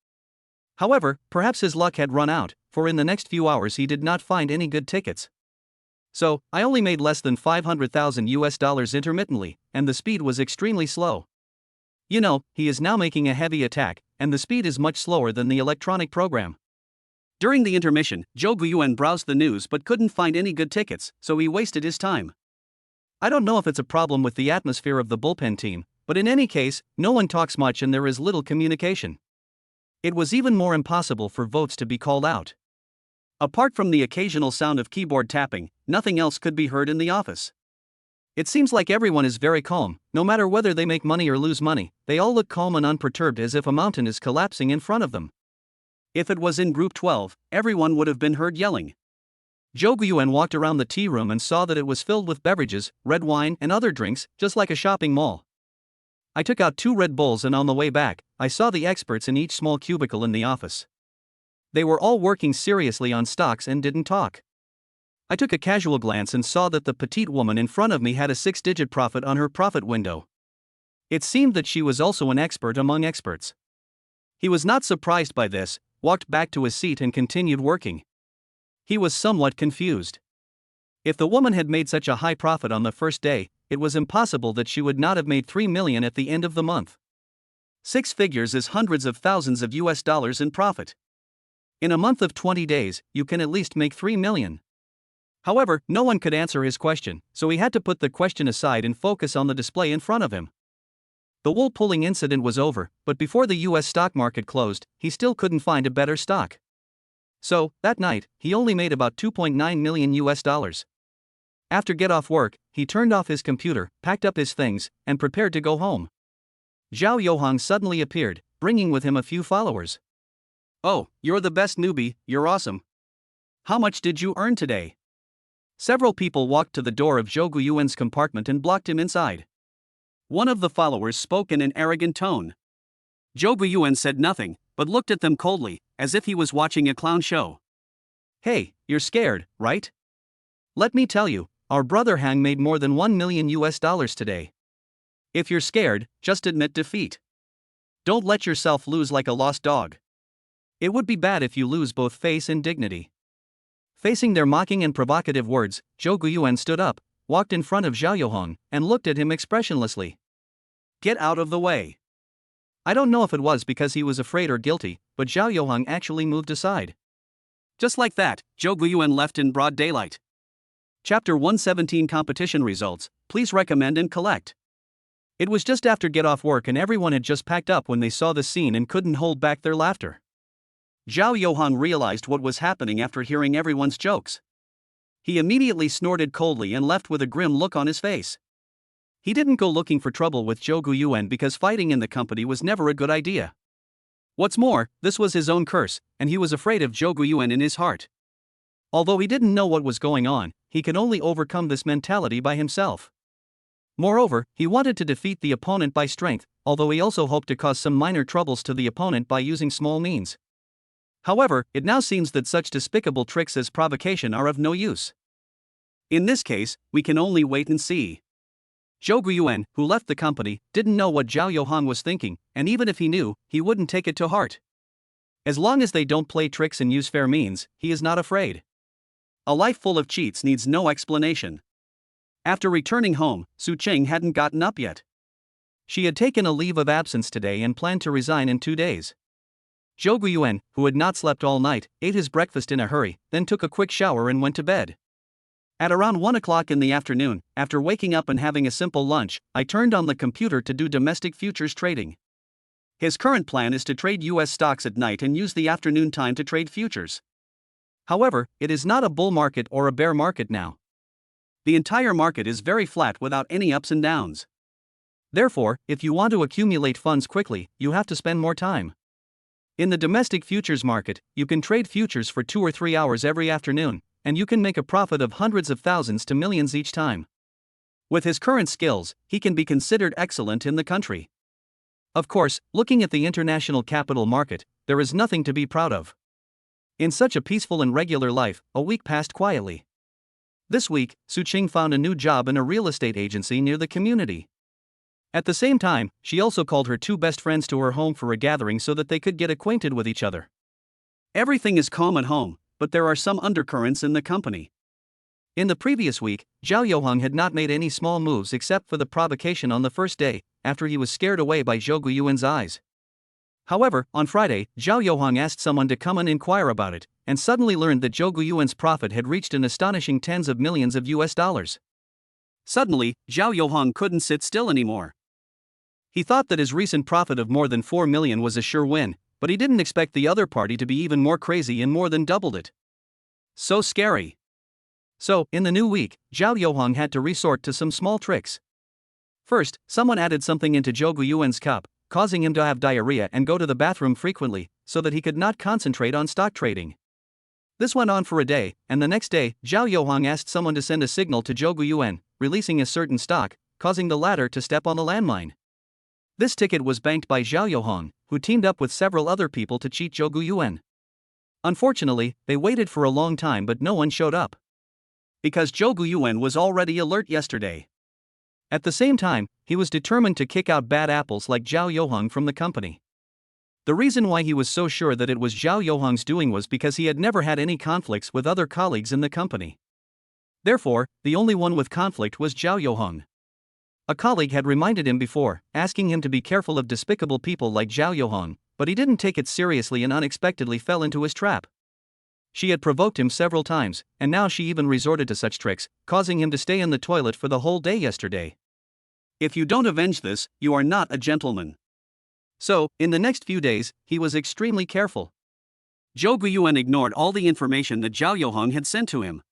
However, perhaps his luck had run out, for in the next few hours he did not find any good tickets. So, I only made less than 500,000 US dollars intermittently, and the speed was extremely slow. You know, he is now making a heavy attack, and the speed is much slower than the electronic program. During the intermission, Zhou Guiyuan browsed the news but couldn't find any good tickets, so he wasted his time. I don't know if it's a problem with the atmosphere of the bullpen team, but in any case, no one talks much and there is little communication. It was even more impossible for votes to be called out. Apart from the occasional sound of keyboard tapping, nothing else could be heard in the office. It seems like everyone is very calm, no matter whether they make money or lose money, they all look calm and unperturbed as if a mountain is collapsing in front of them. If it was in Group 12, everyone would have been heard yelling. Zhou Guiyuan walked around the tea room and saw that it was filled with beverages, red wine and other drinks, just like a shopping mall. I took out 2 Red Bulls and on the way back, I saw the experts in each small cubicle in the office. They were all working seriously on stocks and didn't talk. I took a casual glance and saw that the petite woman in front of me had a 6-digit profit on her profit window. It seemed that she was also an expert among experts. He was not surprised by this, walked back to his seat and continued working. He was somewhat confused. If the woman had made such a high profit on the first day, it was impossible that she would not have made 3 million at the end of the month. 6 figures is hundreds of thousands of US dollars in profit. In a month of 20 days, you can at least make 3 million. However, no one could answer his question, so he had to put the question aside and focus on the display in front of him. The wool pulling incident was over, but before the US stock market closed, he still couldn't find a better stock. So, that night, he only made about 2.9 million US dollars. After get off work, he turned off his computer, packed up his things, and prepared to go home. Zhao Youhang suddenly appeared, bringing with him a few followers. "Oh, you're the best newbie, you're awesome. How much did you earn today?" Several people walked to the door of Zhou Guiyuan's compartment and blocked him inside. One of the followers spoke in an arrogant tone. Zhou Guiyuan said nothing, but looked at them coldly, as if he was watching a clown show. "Hey, you're scared, right? Let me tell you, our brother Hang made more than 1 million US dollars today. If you're scared, just admit defeat. Don't let yourself lose like a lost dog. It would be bad if you lose both face and dignity." Facing their mocking and provocative words, Zhou Guiyuan stood up, walked in front of Zhao Youhang, and looked at him expressionlessly. "Get out of the way." I don't know if it was because he was afraid or guilty, but Zhao Youhang actually moved aside. Just like that, Zhou Guiyuan left in broad daylight. Chapter 117 Competition Results, please recommend and collect. It was just after get off work and everyone had just packed up when they saw the scene and couldn't hold back their laughter. Zhao Youhang realized what was happening after hearing everyone's jokes. He immediately snorted coldly and left with a grim look on his face. He didn't go looking for trouble with Zhou Guiyuan because fighting in the company was never a good idea. What's more, this was his own curse, and he was afraid of Zhou Guiyuan in his heart. Although he didn't know what was going on, he could only overcome this mentality by himself. Moreover, he wanted to defeat the opponent by strength, although he also hoped to cause some minor troubles to the opponent by using small means. However, it now seems that such despicable tricks as provocation are of no use. In this case, we can only wait and see. Zhou Guiyuan, who left the company, didn't know what Zhao Youhang was thinking, and even if he knew, he wouldn't take it to heart. As long as they don't play tricks and use fair means, he is not afraid. A life full of cheats needs no explanation. After returning home, Su Qing hadn't gotten up yet. She had taken a leave of absence today and planned to resign in 2 days. Zhou Guiyuan, who had not slept all night, ate his breakfast in a hurry, then took a quick shower and went to bed. At around 1 o'clock in the afternoon, after waking up and having a simple lunch, I turned on the computer to do domestic futures trading. His current plan is to trade US stocks at night and use the afternoon time to trade futures. However, it is not a bull market or a bear market now. The entire market is very flat without any ups and downs. Therefore, if you want to accumulate funds quickly, you have to spend more time. In the domestic futures market, you can trade futures for 2 or 3 hours every afternoon, and you can make a profit of hundreds of thousands to millions each time. With his current skills, he can be considered excellent in the country. Of course, looking at the international capital market, there is nothing to be proud of. In such a peaceful and regular life, a week passed quietly. This week, Su Qing found a new job in a real estate agency near the community. At the same time, she also called her 2 best friends to her home for a gathering so that they could get acquainted with each other. Everything is calm at home, but there are some undercurrents in the company. In the previous week, Zhao Youhang had not made any small moves except for the provocation on the first day, after he was scared away by Zhou Guiyuan's eyes. However, on Friday, Zhao Youhang asked someone to come and inquire about it, and suddenly learned that Zhou Guiyuan's profit had reached an astonishing tens of millions of US dollars. Suddenly, Zhao Youhang couldn't sit still anymore. He thought that his recent profit of more than 4 million was a sure win, but he didn't expect the other party to be even more crazy and more than doubled it. So scary. So, in the new week, Zhao Youhang had to resort to some small tricks. First, someone added something into Zhou Guiyuan's cup, causing him to have diarrhea and go to the bathroom frequently, so that he could not concentrate on stock trading. This went on for a day, and the next day, Zhao Youhang asked someone to send a signal to Zhou Guiyuan, releasing a certain stock, causing the latter to step on the landmine. This ticket was banked by Zhao Youhang, who teamed up with several other people to cheat Zhou Guiyuan. Unfortunately, they waited for a long time but no one showed up. Because Zhou Guiyuan was already alert yesterday. At the same time, he was determined to kick out bad apples like Zhao Youhang from the company. The reason why he was so sure that it was Zhao Youhang's doing was because he had never had any conflicts with other colleagues in the company. Therefore, the only one with conflict was Zhao Youhang. A colleague had reminded him before, asking him to be careful of despicable people like Zhao Youhang, but he didn't take it seriously and unexpectedly fell into his trap. She had provoked him several times, and now she even resorted to such tricks, causing him to stay in the toilet for the whole day yesterday. If you don't avenge this, you are not a gentleman. So, in the next few days, he was extremely careful. Zhou Guiyuan ignored all the information that Zhao Youhang had sent to him.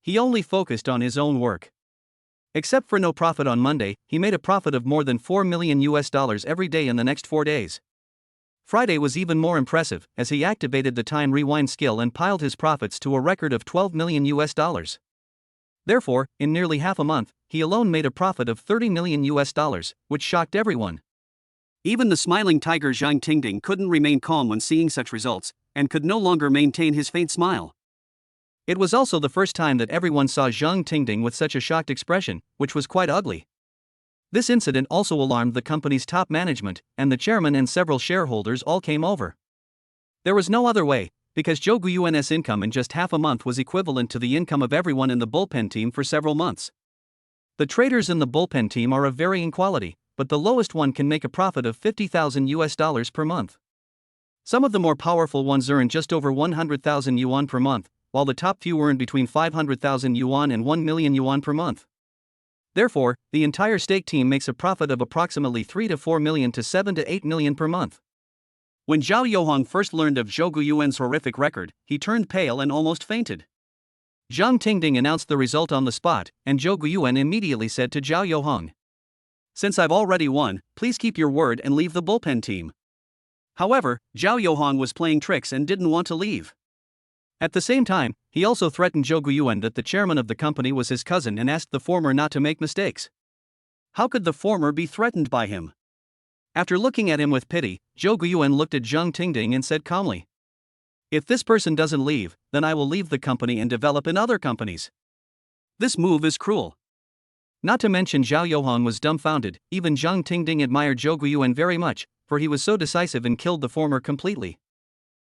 He only focused on his own work. Except for no profit on Monday, he made a profit of more than 4 million US dollars every day in the next 4 days. Friday was even more impressive, as he activated the time rewind skill and piled his profits to a record of 12 million US dollars. Therefore, in nearly half a month, he alone made a profit of 30 million US dollars, which shocked everyone. Even the smiling tiger Zhang Tingding couldn't remain calm when seeing such results, and could no longer maintain his faint smile. It was also the first time that everyone saw Zhang Tingding with such a shocked expression, which was quite ugly. This incident also alarmed the company's top management, and the chairman and several shareholders all came over. There was no other way, because Zhou Guiyuan's income in just half a month was equivalent to the income of everyone in the bullpen team for several months. The traders in the bullpen team are of varying quality, but the lowest one can make a profit of 50,000 US dollars per month. Some of the more powerful ones earn just over 100,000 yuan per month, while the top few earn between 500,000 yuan and 1 million yuan per month. Therefore, the entire stake team makes a profit of approximately 3 to 4 million to 7 to 8 million per month. When Zhao Youhang first learned of Zhou Guiyuan's horrific record, he turned pale and almost fainted. Zhang Tingding announced the result on the spot, and Zhou Guiyuan immediately said to Zhao Youhang, Since I've already won, please keep your word and leave the bullpen team. However, Zhao Youhong was playing tricks and didn't want to leave. At the same time, he also threatened Zhou Guiyuan that the chairman of the company was his cousin and asked the former not to make mistakes. How could the former be threatened by him? After looking at him with pity, Zhou Guiyuan looked at Zhang Tingding and said calmly, "If this person doesn't leave, then I will leave the company and develop in other companies." This move is cruel. Not to mention Zhao Youhong was dumbfounded. Even Zhang Tingding admired Zhou Guiyuan very much, for he was so decisive and killed the former completely.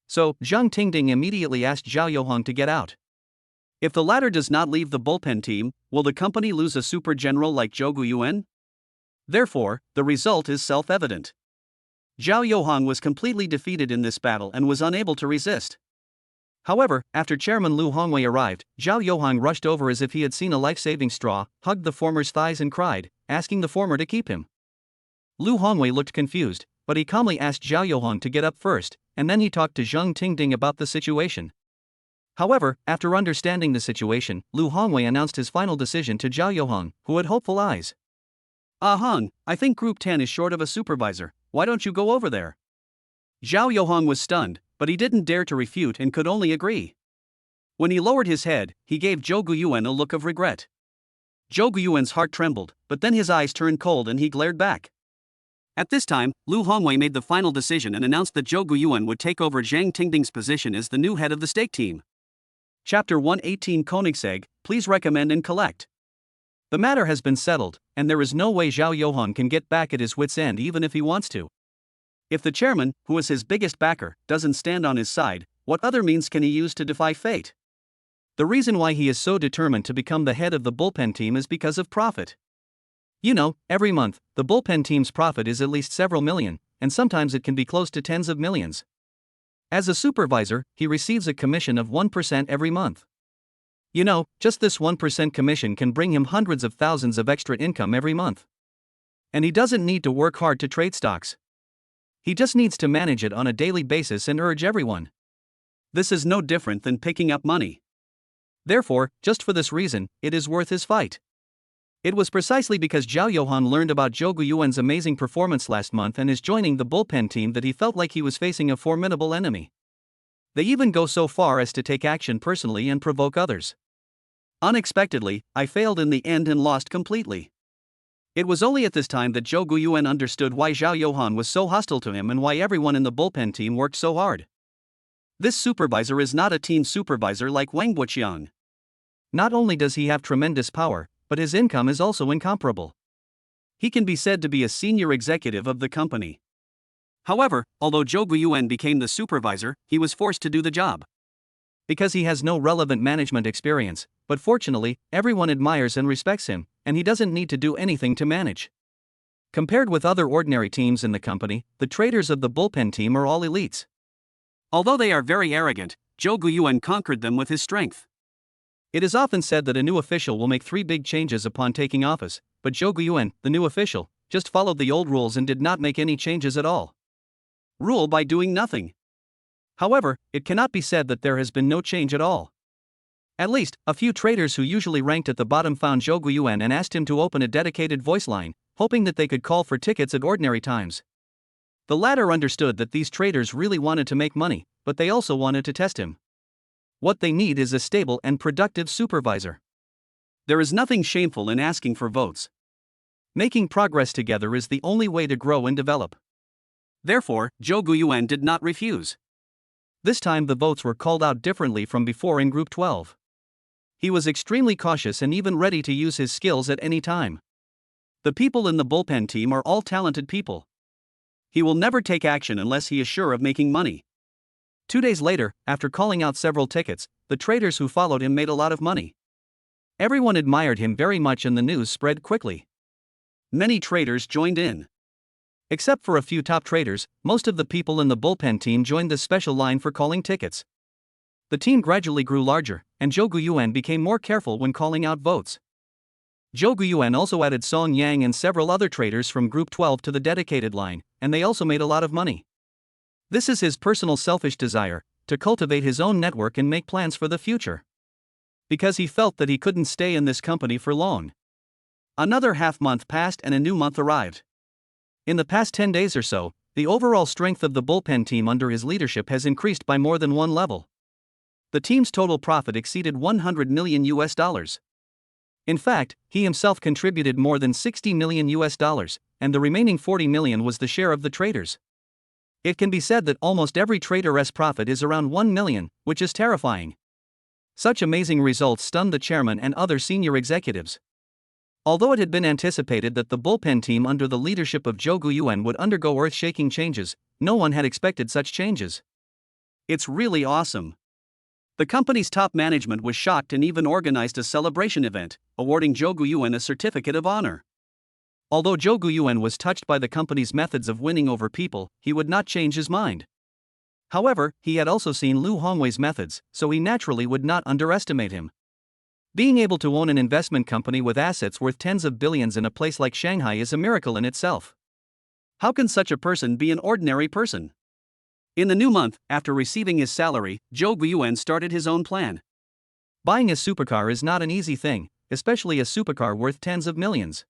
So, Zhang Tingding immediately asked Zhao Youhong to get out. If the latter does not leave the bullpen team, will the company lose a super general like Zhou Guiyuan? Therefore, the result is self-evident. Zhao Youhong was completely defeated in this battle and was unable to resist. However, after Chairman Lu Hongwei arrived, Zhao Youhong rushed over as if he had seen a life-saving straw, hugged the former's thighs and cried, asking the former to keep him. Lu Hongwei looked confused, but he calmly asked Zhao Youhong to get up first, and then he talked to Zhang Tingding about the situation. However, after understanding the situation, Lu Hongwei announced his final decision to Zhao Youhong, who had hopeful eyes. Hong, I think Group 10 is short of a supervisor, why don't you go over there? Zhao Youhong was stunned, but he didn't dare to refute and could only agree. When he lowered his head, he gave Zhou Guiyuan a look of regret. Zhou Guiyuan's heart trembled, but then his eyes turned cold and he glared back. At this time, Lu Hongwei made the final decision and announced that Zhou Guiyuan would take over Zhang Tingding's position as the new head of the stake team. Chapter 118 Koenigsegg, please recommend and collect. The matter has been settled, and there is no way Zhao Youhong can get back at his wits' end even if he wants to. If the chairman, who is his biggest backer, doesn't stand on his side, what other means can he use to defy fate? The reason why he is so determined to become the head of the bullpen team is because of profit. You know, every month, the bullpen team's profit is at least several million, and sometimes it can be close to tens of millions. As a supervisor, he receives a commission of 1% every month. You know, just this 1% commission can bring him hundreds of thousands of extra income every month. And he doesn't need to work hard to trade stocks. He just needs to manage it on a daily basis and urge everyone. This is no different than picking up money. Therefore, just for this reason, it is worth his fight. It was precisely because Zhao Youhong learned about Zhou Guiyuan's amazing performance last month and is joining the bullpen team that he felt like he was facing a formidable enemy. They even go so far as to take action personally and provoke others. Unexpectedly, I failed in the end and lost completely. It was only at this time that Zhou Guiyuan understood why Zhao Youhong was so hostile to him and why everyone in the bullpen team worked so hard. This supervisor is not a team supervisor like Wang Buqiang. Not only does he have tremendous power, but his income is also incomparable. He can be said to be a senior executive of the company. However, although Zhou Guiyuan became the supervisor, he was forced to do the job. Because he has no relevant management experience, but fortunately, everyone admires and respects him, and he doesn't need to do anything to manage. Compared with other ordinary teams in the company, the traders of the bullpen team are all elites. Although they are very arrogant, Zhou Guiyuan conquered them with his strength. It is often said that a new official will make 3 big changes upon taking office, but Zhou Guiyuan, the new official, just followed the old rules and did not make any changes at all. Rule by doing nothing. However, it cannot be said that there has been no change at all. At least, a few traders who usually ranked at the bottom found Zhou Guiyuan and asked him to open a dedicated voice line, hoping that they could call for tickets at ordinary times. The latter understood that these traders really wanted to make money, but they also wanted to test him. What they need is a stable and productive supervisor. There is nothing shameful in asking for votes. Making progress together is the only way to grow and develop. Therefore, Zhou Guiyuan did not refuse. This time the votes were called out differently from before in Group 12. He was extremely cautious and even ready to use his skills at any time. The people in the bullpen team are all talented people. He will never take action unless he is sure of making money. 2 days later, after calling out several tickets, the traders who followed him made a lot of money. Everyone admired him very much and the news spread quickly. Many traders joined in. Except for a few top traders, most of the people in the bullpen team joined this special line for calling tickets. The team gradually grew larger, and Zhou Guiyuan became more careful when calling out votes. Zhou Guiyuan also added Song Yang and several other traders from Group 12 to the dedicated line, and they also made a lot of money. This is his personal selfish desire, to cultivate his own network and make plans for the future. Because he felt that he couldn't stay in this company for long. Another half-month passed and a new month arrived. In the past 10 days or so, the overall strength of the bullpen team under his leadership has increased by more than one level. The team's total profit exceeded $100 million. In fact, he himself contributed more than $60 million, and the remaining $40 million was the share of the traders. It can be said that almost every trader's profit is around $1 million, which is terrifying. Such amazing results stunned the chairman and other senior executives. Although it had been anticipated that the bullpen team under the leadership of Jouan would undergo earth-shaking changes, no one had expected such changes. It's really awesome. The company's top management was shocked and even organized a celebration event, awarding Jouan a certificate of honor. Although Jouan was touched by the company's methods of winning over people, he would not change his mind. However, he had also seen Liu Hongwei's methods, so he naturally would not underestimate him. Being able to own an investment company with assets worth tens of billions in a place like Shanghai is a miracle in itself. How can such a person be an ordinary person? In the new month, after receiving his salary, Jouan started his own plan. Buying a supercar is not an easy thing, especially a supercar worth tens of millions.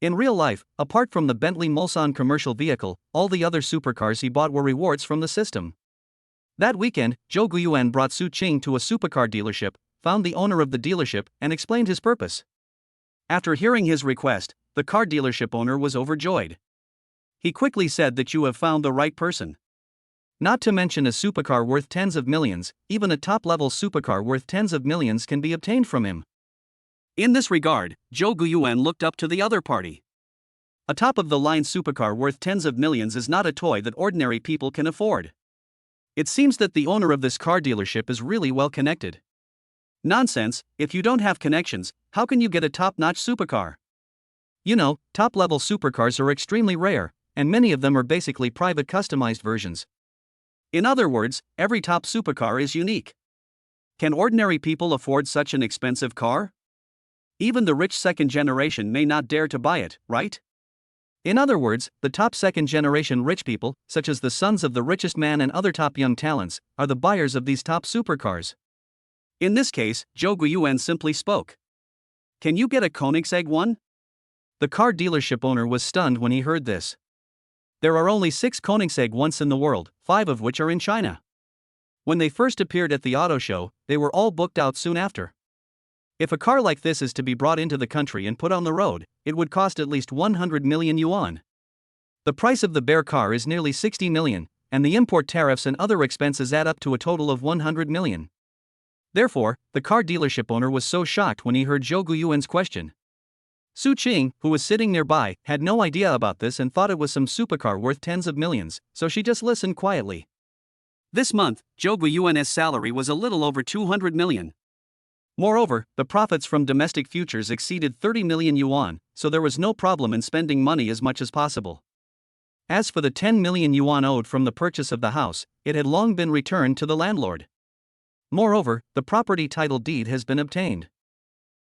In real life, apart from the Bentley Mulsanne commercial vehicle, all the other supercars he bought were rewards from the system. That weekend, Jouan brought Su Qing to a supercar dealership, found the owner of the dealership, and explained his purpose. After hearing his request, the car dealership owner was overjoyed. He quickly said that you have found the right person. Not to mention a supercar worth tens of millions, even a top-level supercar worth tens of millions can be obtained from him. In this regard, Jouan looked up to the other party. A top-of-the-line supercar worth tens of millions is not a toy that ordinary people can afford. It seems that the owner of this car dealership is really well connected. Nonsense, if you don't have connections, how can you get a top-notch supercar? You know, top-level supercars are extremely rare, and many of them are basically private customized versions. In other words, every top supercar is unique. Can ordinary people afford such an expensive car? Even the rich second generation may not dare to buy it, right? In other words, the top second-generation rich people, such as the sons of the richest man and other top young talents, are the buyers of these top supercars. In this case, Jouan simply spoke. Can you get a Koenigsegg one? The car dealership owner was stunned when he heard this. There are only 6 Koenigsegg ones in the world, 5 of which are in China. When they first appeared at the auto show, they were all booked out soon after. If a car like this is to be brought into the country and put on the road, it would cost at least 100 million yuan. The price of the bare car is nearly 60 million, and the import tariffs and other expenses add up to a total of 100 million. Therefore, the car dealership owner was so shocked when he heard Jouan's question. Su Qing, who was sitting nearby, had no idea about this and thought it was some supercar worth tens of millions, so she just listened quietly. This month, Jouan's salary was a little over 200 million. Moreover, the profits from domestic futures exceeded 30 million yuan, so there was no problem in spending money as much as possible. As for the 10 million yuan owed from the purchase of the house, it had long been returned to the landlord. Moreover, the property title deed has been obtained.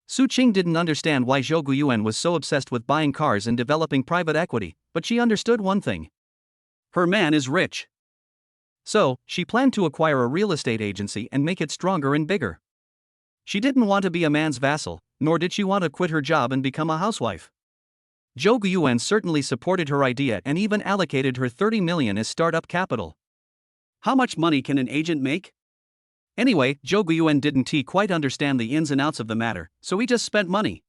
Su Qing didn't understand why Jouan was so obsessed with buying cars and developing private equity, but she understood one thing. Her man is rich. So, she planned to acquire a real estate agency and make it stronger and bigger. She didn't want to be a man's vassal, nor did she want to quit her job and become a housewife. Jouan certainly supported her idea and even allocated her 30 million as startup capital. How much money can an agent make? Anyway, Jouan didn't quite understand the ins and outs of the matter, so he just spent money.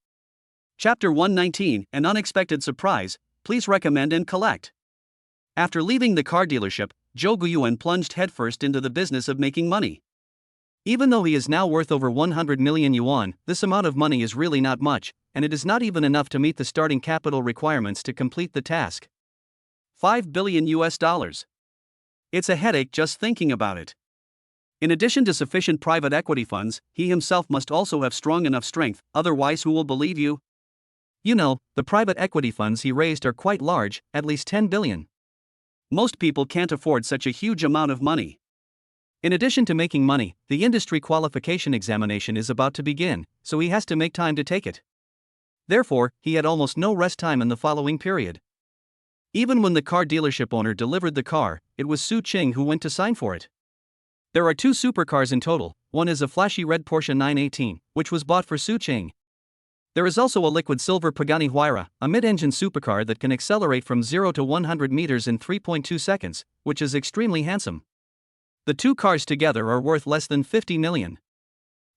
Chapter 119, An Unexpected Surprise, please recommend and collect. After leaving the car dealership, Jouan plunged headfirst into the business of making money. Even though he is now worth over 100 million yuan, this amount of money is really not much, and it is not even enough to meet the starting capital requirements to complete the task. $5 billion. It's a headache just thinking about it. In addition to sufficient private equity funds, he himself must also have strong enough strength, otherwise who will believe you? You know, the private equity funds he raised are quite large, at least 10 billion. Most people can't afford such a huge amount of money. In addition to making money, the industry qualification examination is about to begin, so he has to make time to take it. Therefore, he had almost no rest time in the following period. Even when the car dealership owner delivered the car, it was Su Qing who went to sign for it. There are 2 supercars in total. One is a flashy red Porsche 918, which was bought for Su Qing. There is also a liquid silver Pagani Huayra, a mid-engine supercar that can accelerate from 0 to 100 meters in 3.2 seconds, which is extremely handsome. The two cars together are worth less than 50 million.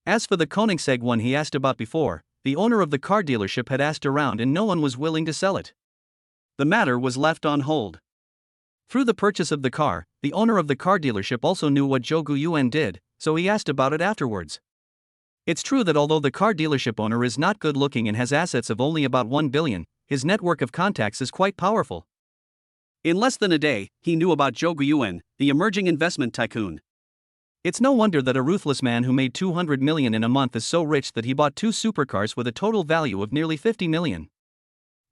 As for the Koenigsegg one he asked about before, the owner of the car dealership had asked around and no one was willing to sell it. The matter was left on hold. Through the purchase of the car, the owner of the car dealership also knew what Zhou Guiyuan did, so he asked about it afterwards. It's true that although the car dealership owner is not good looking and has assets of only about 1 billion, his network of contacts is quite powerful. In less than a day, he knew about Zhou Guiyuan, the emerging investment tycoon. It's no wonder that a ruthless man who made 200 million in a month is so rich that he bought two supercars with a total value of nearly 50 million.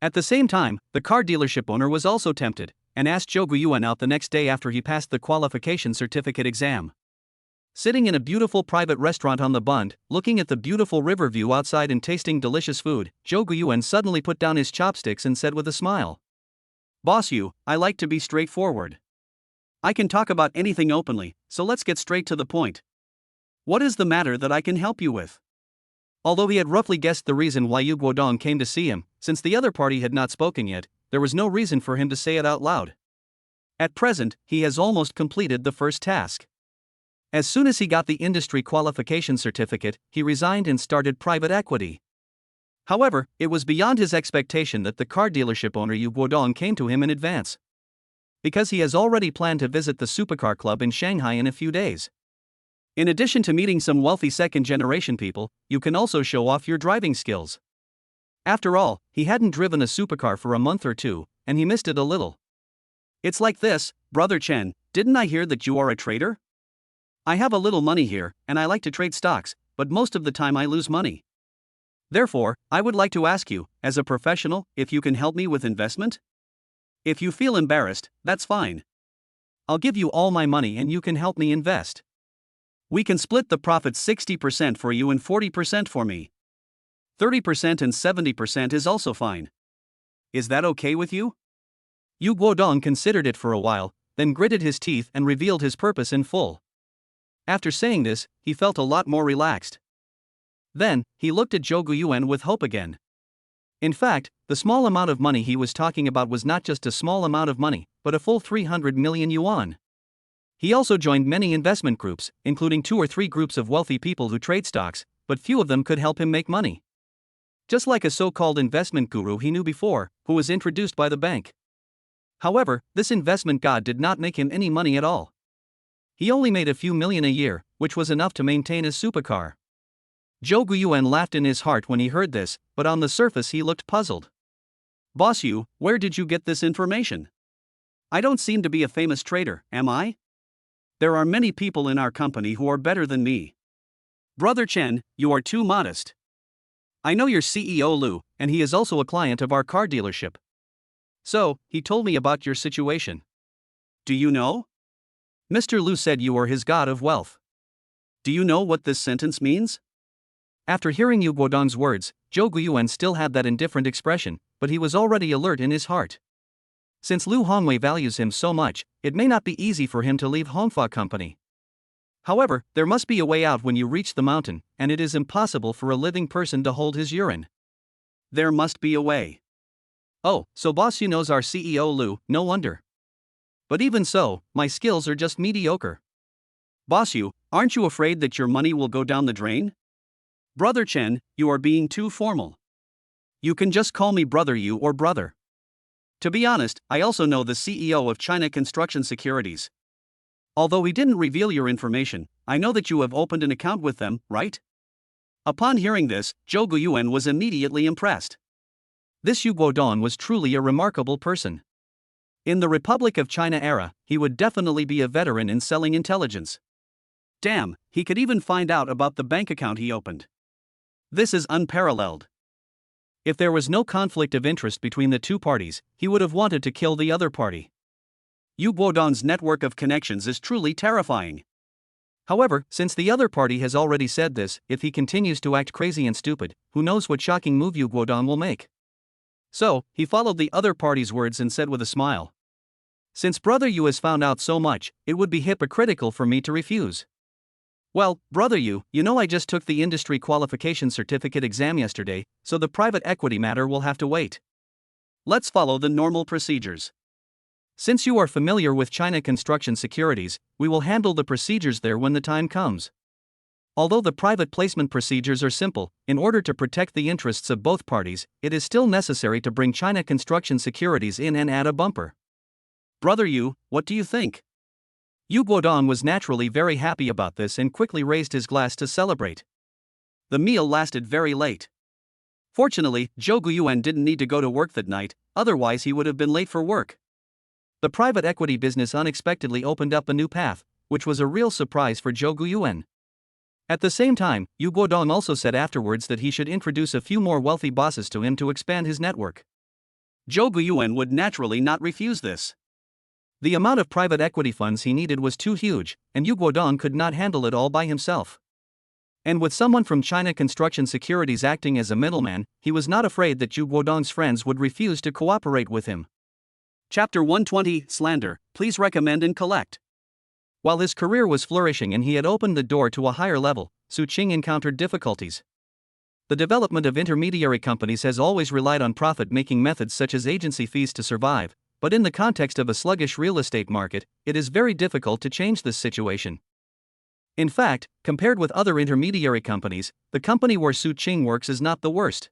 At the same time, the car dealership owner was also tempted, and asked Zhou Guiyuan out the next day after he passed the qualification certificate exam. Sitting in a beautiful private restaurant on the Bund, looking at the beautiful river view outside and tasting delicious food, Zhou Guiyuan suddenly put down his chopsticks and said with a smile, "Boss you, I like to be straightforward. I can talk about anything openly, so let's get straight to the point. What is the matter that I can help you with?" Although he had roughly guessed the reason why Yu Guodong came to see him, since the other party had not spoken yet, there was no reason for him to say it out loud. At present, he has almost completed the first task. As soon as he got the industry qualification certificate, he resigned and started private equity. However, it was beyond his expectation that the car dealership owner Yu Guodong came to him in advance. Because he has already planned to visit the supercar club in Shanghai in a few days. In addition to meeting some wealthy second-generation people, you can also show off your driving skills. After all, he hadn't driven a supercar for a month or two, and he missed it a little. It's like this, Brother Chen, didn't I hear that you are a trader? I have a little money here, and I like to trade stocks, but most of the time I lose money. Therefore, I would like to ask you, as a professional, if you can help me with investment? If you feel embarrassed, that's fine. I'll give you all my money and you can help me invest. We can split the profits 60% for you and 40% for me. 30% and 70% is also fine. Is that okay with you? Yu Guodong considered it for a while, then gritted his teeth and revealed his purpose in full. After saying this, he felt a lot more relaxed. Then, he looked at Zhou Guiyuan with hope again. In fact, the small amount of money he was talking about was not just a small amount of money, but a full 300 million yuan. He also joined many investment groups, including 2 or 3 groups of wealthy people who trade stocks, but few of them could help him make money. Just like a so-called investment guru he knew before, who was introduced by the bank. However, this investment god did not make him any money at all. He only made a few million a year, which was enough to maintain his supercar. Zhou Guiyuan laughed in his heart when he heard this, but on the surface he looked puzzled. Boss Yu, where did you get this information? I don't seem to be a famous trader, am I? There are many people in our company who are better than me. Brother Chen, you are too modest. I know your CEO Lu, and he is also a client of our car dealership. So, he told me about your situation. Do you know? Mr. Lu said you were his god of wealth. Do you know what this sentence means? After hearing Yu Guodong's words, Zhou Guiyuan still had that indifferent expression, but he was already alert in his heart. Since Lu Hongwei values him so much, it may not be easy for him to leave Hongfa Company. However, there must be a way out when you reach the mountain, and it is impossible for a living person to hold his urine. There must be a way. Oh, so Boss Yu knows our CEO Lu, no wonder. But even so, my skills are just mediocre. Boss Yu, aren't you afraid that your money will go down the drain? Brother Chen, you are being too formal. You can just call me Brother Yu or Brother. To be honest, I also know the CEO of China Construction Securities. Although he didn't reveal your information, I know that you have opened an account with them, right? Upon hearing this, Zhou Guiyuan was immediately impressed. This Yu Guodong was truly a remarkable person. In the Republic of China era, he would definitely be a veteran in selling intelligence. Damn, he could even find out about the bank account he opened. This is unparalleled. If there was no conflict of interest between the two parties, he would have wanted to kill the other party. Yu Guodong's network of connections is truly terrifying. However, since the other party has already said this, if he continues to act crazy and stupid, who knows what shocking move Yu Guodong will make. So, he followed the other party's words and said with a smile. Since Brother Yu has found out so much, it would be hypocritical for me to refuse. Well, brother, you know I just took the industry qualification certificate exam yesterday, so the private equity matter will have to wait. Let's follow the normal procedures. Since you are familiar with China Construction Securities, we will handle the procedures there when the time comes. Although the private placement procedures are simple, in order to protect the interests of both parties, it is still necessary to bring China Construction Securities in and add a bumper. Brother Yu, what do you think? Yu Guodong was naturally very happy about this and quickly raised his glass to celebrate. The meal lasted very late. Fortunately, Zhou Guiyuan didn't need to go to work that night, otherwise he would have been late for work. The private equity business unexpectedly opened up a new path, which was a real surprise for Zhou Guiyuan. At the same time, Yu Guodong also said afterwards that he should introduce a few more wealthy bosses to him to expand his network. Zhou Guiyuan would naturally not refuse this. The amount of private equity funds he needed was too huge, and Yu Guodong could not handle it all by himself. And with someone from China Construction Securities acting as a middleman, he was not afraid that Yu Guodong's friends would refuse to cooperate with him. Chapter 120, Slander, please recommend and collect. While his career was flourishing and he had opened the door to a higher level, Su Qing encountered difficulties. The development of intermediary companies has always relied on profit-making methods such as agency fees to survive, but in the context of a sluggish real estate market, it is very difficult to change this situation. In fact, compared with other intermediary companies, the company where Su Qing works is not the worst.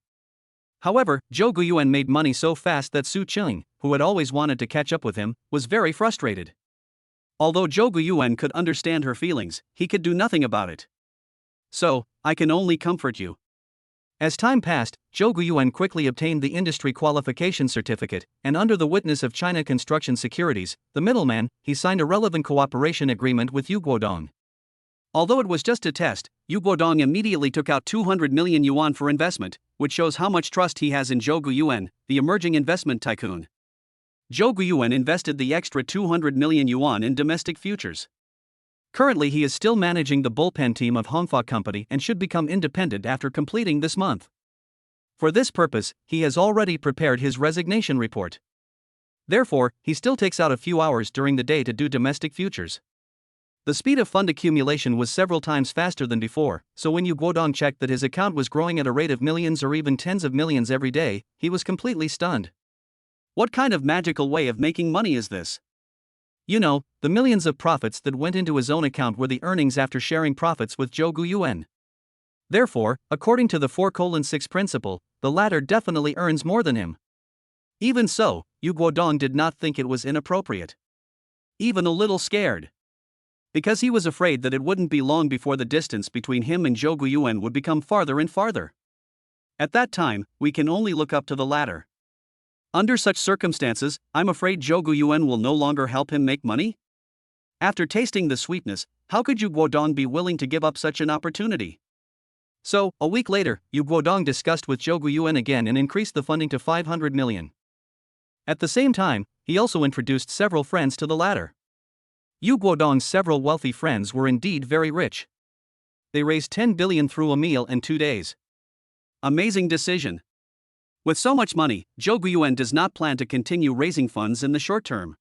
However, Zhou Guiyuan made money so fast that Su Qing, who had always wanted to catch up with him, was very frustrated. Although Zhou Guiyuan could understand her feelings, he could do nothing about it. So, I can only comfort you. As time passed, Zhou Guiyuan quickly obtained the industry qualification certificate, and under the witness of China Construction Securities, the middleman, he signed a relevant cooperation agreement with Yu Guodong. Although it was just a test, Yu Guodong immediately took out 200 million yuan for investment, which shows how much trust he has in Zhou Guiyuan, the emerging investment tycoon. Zhou Guiyuan invested the extra 200 million yuan in domestic futures. Currently he is still managing the bullpen team of Hongfa Company and should become independent after completing this month. For this purpose, he has already prepared his resignation report. Therefore, he still takes out a few hours during the day to do domestic futures. The speed of fund accumulation was several times faster than before, so when Yu Guodong checked that his account was growing at a rate of millions or even tens of millions every day, he was completely stunned. What kind of magical way of making money is this? You know, the millions of profits that went into his own account were the earnings after sharing profits with Zhou Guiyuan. Therefore, according to the 4:6 principle, the latter definitely earns more than him. Even so, Yu Guodong did not think it was inappropriate. Even a little scared. Because he was afraid that it wouldn't be long before the distance between him and Zhou Guiyuan would become farther and farther. At that time, we can only look up to the latter. Under such circumstances, I'm afraid Zhou Guiyuan will no longer help him make money? After tasting the sweetness, how could Yu Guodong be willing to give up such an opportunity? So, a week later, Yu Guodong discussed with Zhou Guiyuan again and increased the funding to 500 million. At the same time, he also introduced several friends to the latter. Yu Guodong's several wealthy friends were indeed very rich. They raised 10 billion through a meal and 2 days. Amazing decision. With so much money, Zhou Guiyuan does not plan to continue raising funds in the short term.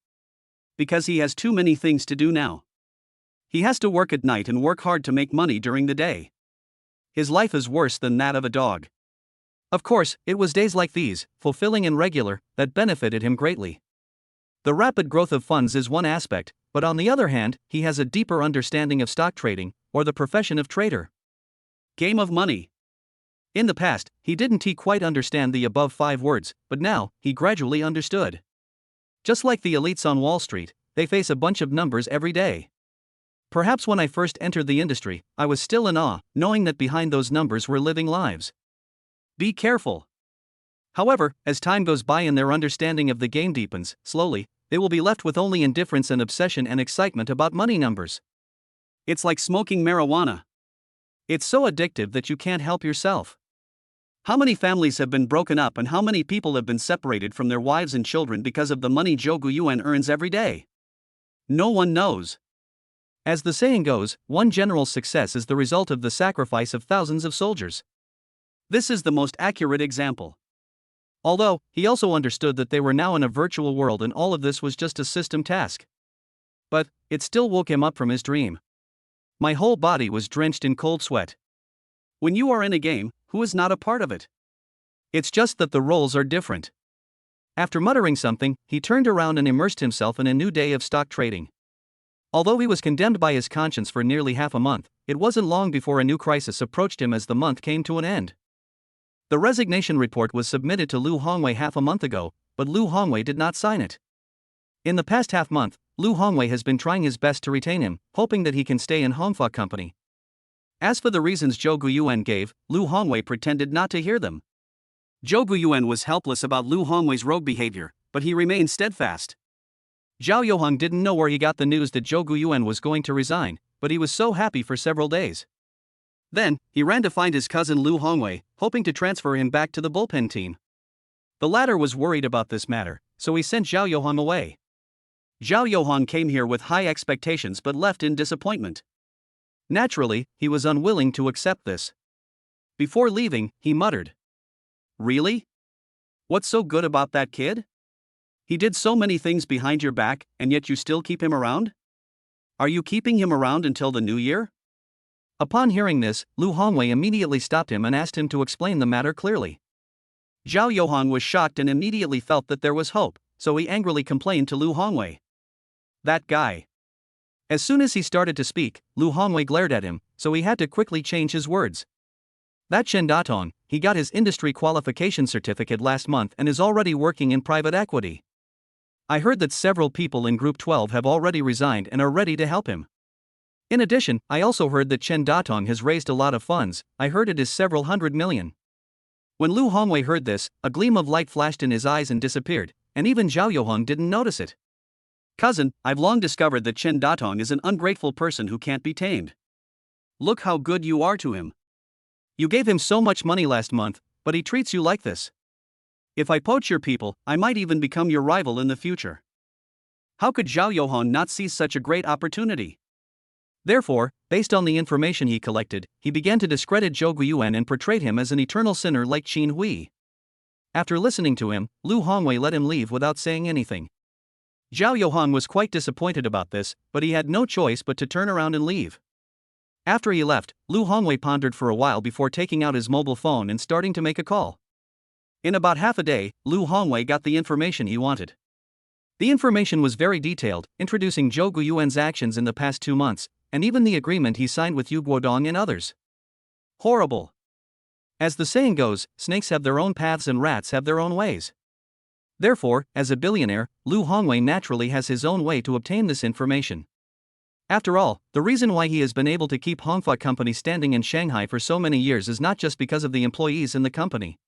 Because he has too many things to do now. He has to work at night and work hard to make money during the day. His life is worse than that of a dog. Of course, it was days like these, fulfilling and regular, that benefited him greatly. The rapid growth of funds is one aspect, but on the other hand, he has a deeper understanding of stock trading, or the profession of trader. Game of money. In the past, he didn't quite understand the above 5 words, but now, he gradually understood. Just like the elites on Wall Street, they face a bunch of numbers every day. Perhaps when I first entered the industry, I was still in awe, knowing that behind those numbers were living lives. Be careful. However, as time goes by and their understanding of the game deepens, slowly, they will be left with only indifference and obsession and excitement about money numbers. It's like smoking marijuana. It's so addictive that you can't help yourself. How many families have been broken up and how many people have been separated from their wives and children because of the money Zhou Guiyuan earns every day? No one knows. As the saying goes, one general's success is the result of the sacrifice of thousands of soldiers. This is the most accurate example. Although, he also understood that they were now in a virtual world and all of this was just a system task. But, it still woke him up from his dream. My whole body was drenched in cold sweat. When you are in a game, who is not a part of it? It's just that the roles are different. After muttering something, he turned around and immersed himself in a new day of stock trading. Although he was condemned by his conscience for nearly half a month, it wasn't long before a new crisis approached him as the month came to an end. The resignation report was submitted to Liu Hongwei half a month ago, but Liu Hongwei did not sign it. In the past half month, Liu Hongwei has been trying his best to retain him, hoping that he can stay in Hongfa Company. As for the reasons Zhou Guiyuan gave, Liu Hongwei pretended not to hear them. Zhou Guiyuan was helpless about Liu Hongwei's rogue behavior, but he remained steadfast. Zhao Youheng didn't know where he got the news that Zhou Guiyuan was going to resign, but he was so happy for several days. Then, he ran to find his cousin Liu Hongwei, hoping to transfer him back to the bullpen team. The latter was worried about this matter, so he sent Zhao Youheng away. Zhao Youheng came here with high expectations but left in disappointment. Naturally, he was unwilling to accept this. Before leaving, he muttered, "Really? What's so good about that kid? He did so many things behind your back, and yet you still keep him around? Are you keeping him around until the new year?" Upon hearing this, Liu Hongwei immediately stopped him and asked him to explain the matter clearly. Zhao Youheng was shocked and immediately felt that there was hope, so he angrily complained to Liu Hongwei. "That guy." As soon as he started to speak, Liu Hongwei glared at him, so he had to quickly change his words. "That Chen Datong, he got his industry qualification certificate last month and is already working in private equity. I heard that several people in Group 12 have already resigned and are ready to help him. In addition, I also heard that Chen Datong has raised a lot of funds. I heard it is several hundred million." When Liu Hongwei heard this, a gleam of light flashed in his eyes and disappeared, and even Zhao Youheng didn't notice it. "Cousin, I've long discovered that Chen Datong is an ungrateful person who can't be tamed. Look how good you are to him. You gave him so much money last month, but he treats you like this. If I poach your people, I might even become your rival in the future." How could Zhao Youheng not seize such a great opportunity? Therefore, based on the information he collected, he began to discredit Zhou Guiyuan and portrayed him as an eternal sinner like Qin Hui. After listening to him, Liu Hongwei let him leave without saying anything. Zhao Youheng was quite disappointed about this, but he had no choice but to turn around and leave. After he left, Liu Hongwei pondered for a while before taking out his mobile phone and starting to make a call. In about half a day, Liu Hongwei got the information he wanted. The information was very detailed, introducing Zhou Guiyuan's actions in the past 2 months, and even the agreement he signed with Yu Guodong and others. Horrible. As the saying goes, snakes have their own paths and rats have their own ways. Therefore, as a billionaire, Liu Hongwei naturally has his own way to obtain this information. After all, the reason why he has been able to keep Hongfa Company standing in Shanghai for so many years is not just because of the employees in the company.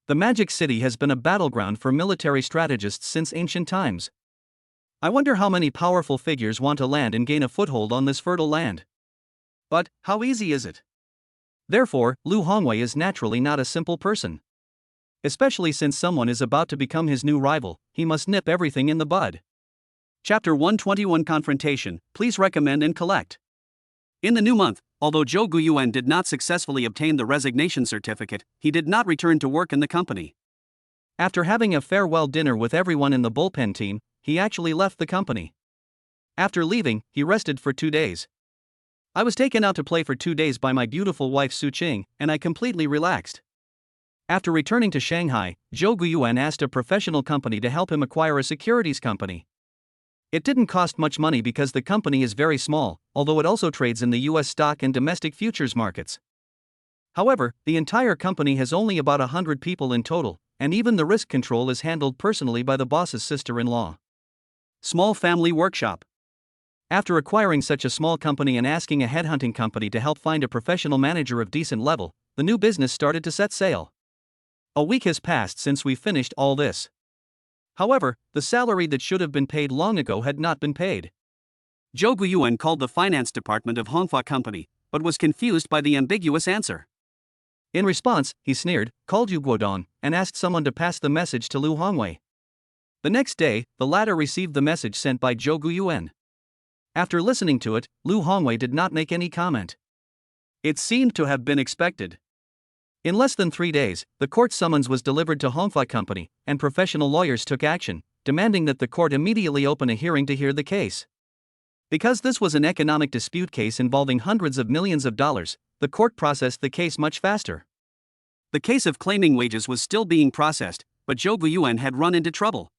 The Magic City has been a battleground for military strategists since ancient times. I wonder how many powerful figures want to land and gain a foothold on this fertile land. But, how easy is it? Therefore, Liu Hongwei is naturally not a simple person. Especially since someone is about to become his new rival, he must nip everything in the bud. Chapter 121 Confrontation, please recommend and collect. In the new month, although Zhou Guiyuan did not successfully obtain the resignation certificate, he did not return to work in the company. After having a farewell dinner with everyone in the bullpen team, he actually left the company. After leaving, he rested for 2 days. I was taken out to play for 2 days by my beautiful wife Su Qing, and I completely relaxed. After returning to Shanghai, Zhou Guiyuan asked a professional company to help him acquire a securities company. It didn't cost much money because the company is very small, although it also trades in the US stock and domestic futures markets. However, the entire company has only about 100 people in total, and even the risk control is handled personally by the boss's sister-in-law. Small family workshop. After acquiring such a small company and asking a headhunting company to help find a professional manager of decent level, the new business started to set sail. A week has passed since we finished all this. However, the salary that should have been paid long ago had not been paid. Zhou Guiyuan called the finance department of Hongfa Company, but was confused by the ambiguous answer. In response, he sneered, called Yu Guodong, and asked someone to pass the message to Liu Hongwei. The next day, the latter received the message sent by Zhou Guiyuan. After listening to it, Liu Hongwei did not make any comment. It seemed to have been expected. In less than 3 days, the court summons was delivered to Hongfa Company, and professional lawyers took action, demanding that the court immediately open a hearing to hear the case. Because this was an economic dispute case involving hundreds of millions of dollars, the court processed the case much faster. The case of claiming wages was still being processed, but Zhou Guiyuan had run into trouble.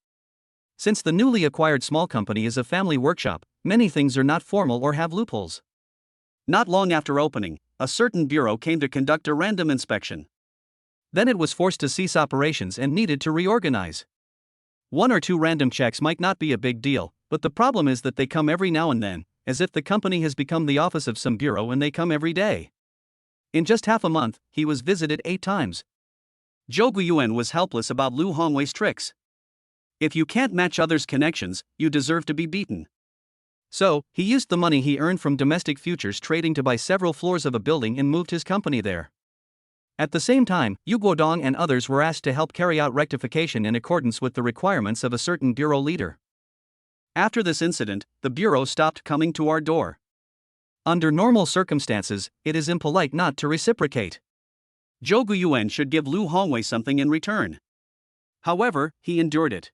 Since the newly acquired small company is a family workshop, many things are not formal or have loopholes. Not long after opening, a certain bureau came to conduct a random inspection. Then it was forced to cease operations and needed to reorganize. One or two random checks might not be a big deal, but the problem is that they come every now and then, as if the company has become the office of some bureau and they come every day. In just half a month, he was visited 8 times. Zhou Guiyuan was helpless about Lu Hongwei's tricks. If you can't match others' connections, you deserve to be beaten. So, he used the money he earned from domestic futures trading to buy several floors of a building and moved his company there. At the same time, Yu Guodong and others were asked to help carry out rectification in accordance with the requirements of a certain bureau leader. After this incident, the bureau stopped coming to our door. Under normal circumstances, it is impolite not to reciprocate. Zhou Guiyuan should give Lu Hongwei something in return. However, he endured it.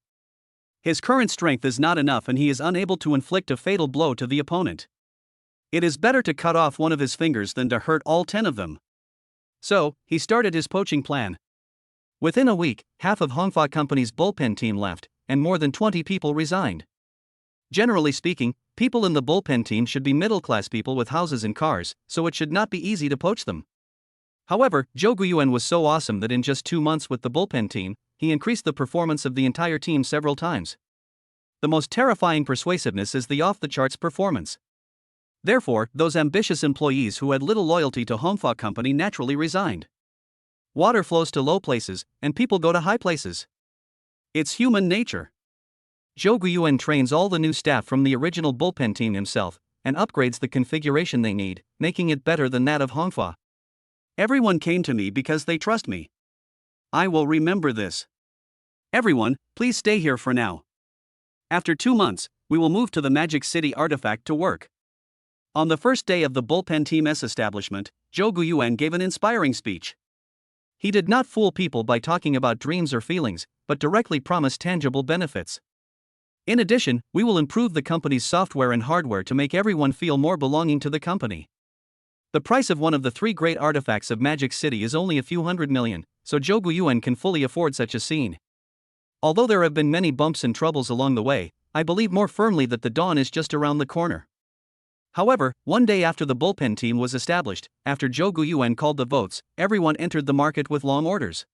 His current strength is not enough and he is unable to inflict a fatal blow to the opponent. It is better to cut off one of his fingers than to hurt all 10 of them. So, he started his poaching plan. Within a week, half of Hongfa Company's bullpen team left, and more than 20 people resigned. Generally speaking, people in the bullpen team should be middle-class people with houses and cars, so it should not be easy to poach them. However, Zhou Guiyuan was so awesome that in just 2 months with the bullpen team, he increased the performance of the entire team several times. The most terrifying persuasiveness is the off-the-charts performance. Therefore, those ambitious employees who had little loyalty to Hongfa Company naturally resigned. Water flows to low places, and people go to high places. It's human nature. Zhou Guiyuan trains all the new staff from the original bullpen team himself, and upgrades the configuration they need, making it better than that of Hongfa. Everyone came to me because they trust me. I will remember this. Everyone, please stay here for now. After 2 months, we will move to the Magic City artifact to work. On the first day of the bullpen team's establishment, Zhou Guiyuan gave an inspiring speech. He did not fool people by talking about dreams or feelings, but directly promised tangible benefits. In addition, we will improve the company's software and hardware to make everyone feel more belonging to the company. The price of one of the 3 great artifacts of Magic City is only a few hundred million, so Zhou Guiyuan can fully afford such a scene. Although there have been many bumps and troubles along the way, I believe more firmly that the dawn is just around the corner. However, one day after the bullpen team was established, after Zhou Guiyuan called the votes, everyone entered the market with long orders.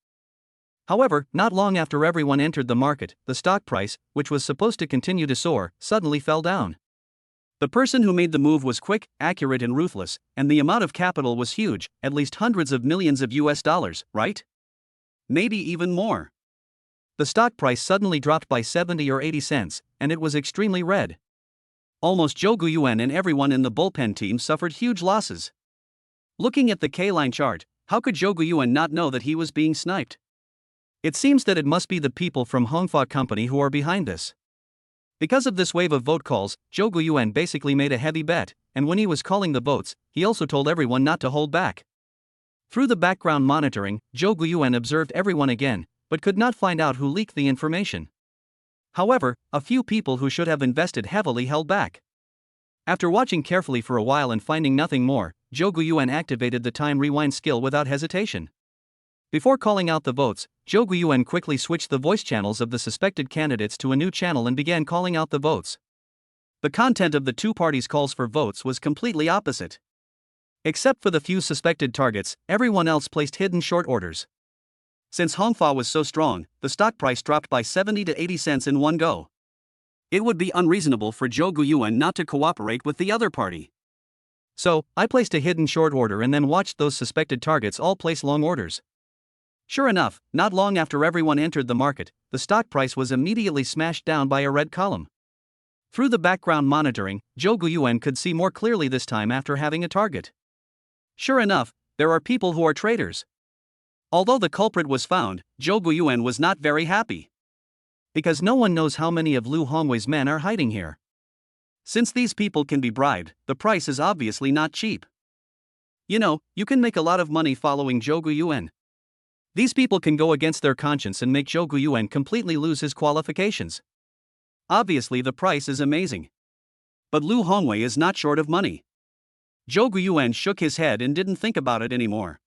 However, not long after everyone entered the market, the stock price, which was supposed to continue to soar, suddenly fell down. The person who made the move was quick, accurate and ruthless, and the amount of capital was huge, at least hundreds of millions of US dollars, right? Maybe even more. The stock price suddenly dropped by 70 or 80 cents, and it was extremely red. Almost Zhou Guiyuan and everyone in the bullpen team suffered huge losses. Looking at the K-line chart, how could Zhou Guiyuan not know that he was being sniped? It seems that it must be the people from Hongfa Company who are behind this. Because of this wave of vote calls, Zhou Guiyuan basically made a heavy bet, and when he was calling the votes, he also told everyone not to hold back. Through the background monitoring, Zhou Guiyuan observed everyone again, but could not find out who leaked the information. However, a few people who should have invested heavily held back. After watching carefully for a while and finding nothing more, Zhou Guiyuan activated the time rewind skill without hesitation. Before calling out the votes, Zhou Guiyuan quickly switched the voice channels of the suspected candidates to a new channel and began calling out the votes. The content of the 2 parties' calls for votes was completely opposite. Except for the few suspected targets, everyone else placed hidden short orders. Since Hongfa was so strong, the stock price dropped by 70 to 80 cents in one go. It would be unreasonable for Zhou Guiyuan not to cooperate with the other party. So, I placed a hidden short order and then watched those suspected targets all place long orders. Sure enough, not long after everyone entered the market, the stock price was immediately smashed down by a red column. Through the background monitoring, Zhou Guiyuan could see more clearly this time after having a target. Sure enough, there are people who are traitors. Although the culprit was found, Zhou Guiyuan was not very happy. Because no one knows how many of Lu Hongwei's men are hiding here. Since these people can be bribed, the price is obviously not cheap. You know, you can make a lot of money following Zhou Guiyuan. These people can go against their conscience and make Zhou Guiyuan completely lose his qualifications. Obviously the price is amazing. But Lu Hongwei is not short of money. Zhou Guiyuan shook his head and didn't think about it anymore.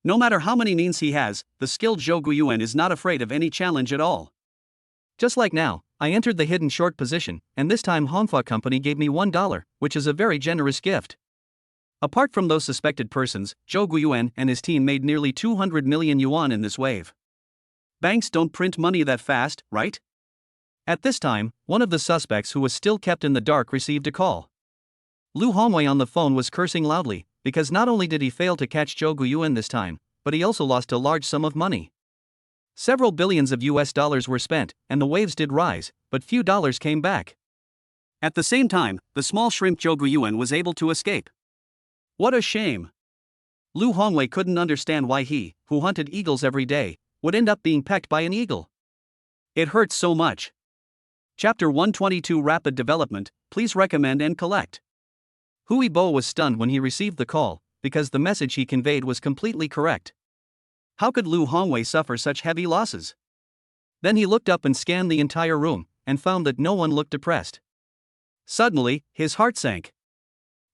No matter how many means he has, the skilled Zhou Guiyuan is not afraid of any challenge at all. Just like now, I entered the hidden short position, and this time Hongfa Company gave me $1, which is a very generous gift. Apart from those suspected persons, Zhou Guiyuan and his team made nearly 200 million yuan in this wave. Banks don't print money that fast, right? At this time, one of the suspects who was still kept in the dark received a call. Lu Hongwei on the phone was cursing loudly, because not only did he fail to catch Zhou Guiyuan this time, but he also lost a large sum of money. Several billions of US dollars were spent, and the waves did rise, but few dollars came back. At the same time, the small shrimp Zhou Guiyuan was able to escape. What a shame! Lu Hongwei couldn't understand why he, who hunted eagles every day, would end up being pecked by an eagle. It hurts so much. Chapter 122 Rapid Development, please recommend and collect. Hui Bo was stunned when he received the call, because the message he conveyed was completely correct. How could Lu Hongwei suffer such heavy losses? Then he looked up and scanned the entire room, and found that no one looked depressed. Suddenly, his heart sank.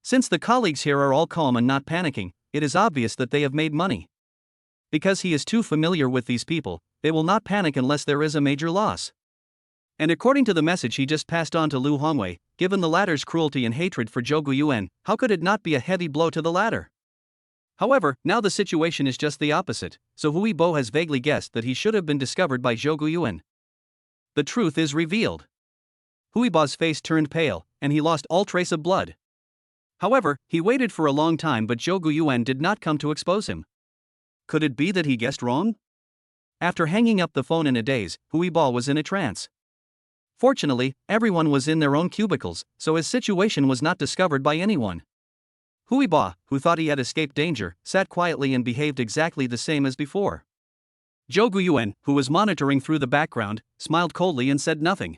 Since the colleagues here are all calm and not panicking, it is obvious that they have made money. Because he is too familiar with these people, they will not panic unless there is a major loss. And according to the message he just passed on to Lu Hongwei, given the latter's cruelty and hatred for Zhou Guiyuan, how could it not be a heavy blow to the latter? However, now the situation is just the opposite, so Hui Bo has vaguely guessed that he should have been discovered by Zhou Guiyuan. The truth is revealed. Hui Bo's face turned pale, and he lost all trace of blood. However, he waited for a long time, but Zhou Guiyuan did not come to expose him. Could it be that he guessed wrong? After hanging up the phone in a daze, Hui Bo was in a trance. Fortunately, everyone was in their own cubicles, so his situation was not discovered by anyone. Hui Bo, who thought he had escaped danger, sat quietly and behaved exactly the same as before. Zhou Guiyuan, who was monitoring through the background, smiled coldly and said nothing.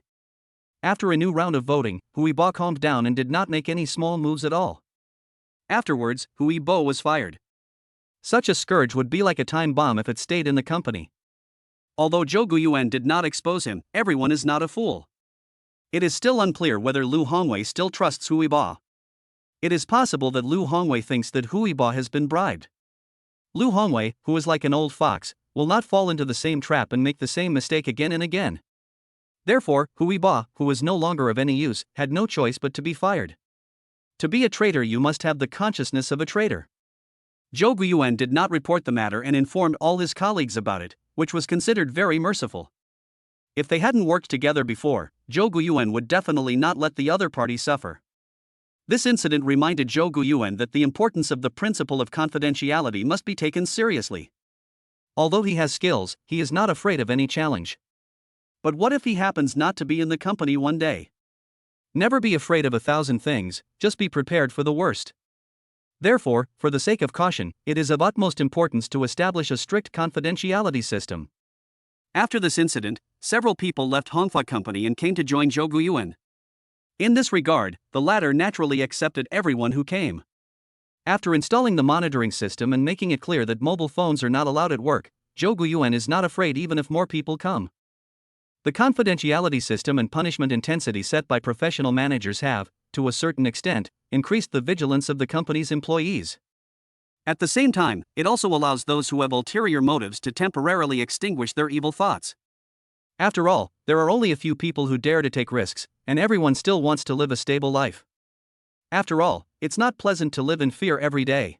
After a new round of voting, Hui Bo calmed down and did not make any small moves at all. Afterwards, Hui Bo was fired. Such a scourge would be like a time bomb if it stayed in the company. Although Zhou Guiyuan did not expose him, everyone is not a fool. It is still unclear whether Lu Hongwei still trusts Hui Bo. It is possible that Lu Hongwei thinks that Hui Bo has been bribed. Lu Hongwei, who is like an old fox, will not fall into the same trap and make the same mistake again and again. Therefore, Hui Bo, who was no longer of any use, had no choice but to be fired. To be a traitor, you must have the consciousness of a traitor. Zhou Guiyuan did not report the matter and informed all his colleagues about it, which was considered very merciful. If they hadn't worked together before, Zhou Guiyuan would definitely not let the other party suffer. This incident reminded Zhou Guiyuan that the importance of the principle of confidentiality must be taken seriously. Although he has skills, he is not afraid of any challenge. But what if he happens not to be in the company one day? Never be afraid of 1,000 things, just be prepared for the worst. Therefore, for the sake of caution, it is of utmost importance to establish a strict confidentiality system. After this incident, several people left Hongfa Company and came to join Zhou Guiyuan. In this regard, the latter naturally accepted everyone who came. After installing the monitoring system and making it clear that mobile phones are not allowed at work, Zhou Guiyuan is not afraid even if more people come. The confidentiality system and punishment intensity set by professional managers have, to a certain extent, increased the vigilance of the company's employees. At the same time, it also allows those who have ulterior motives to temporarily extinguish their evil thoughts. After all, there are only a few people who dare to take risks, and everyone still wants to live a stable life. After all, it's not pleasant to live in fear every day.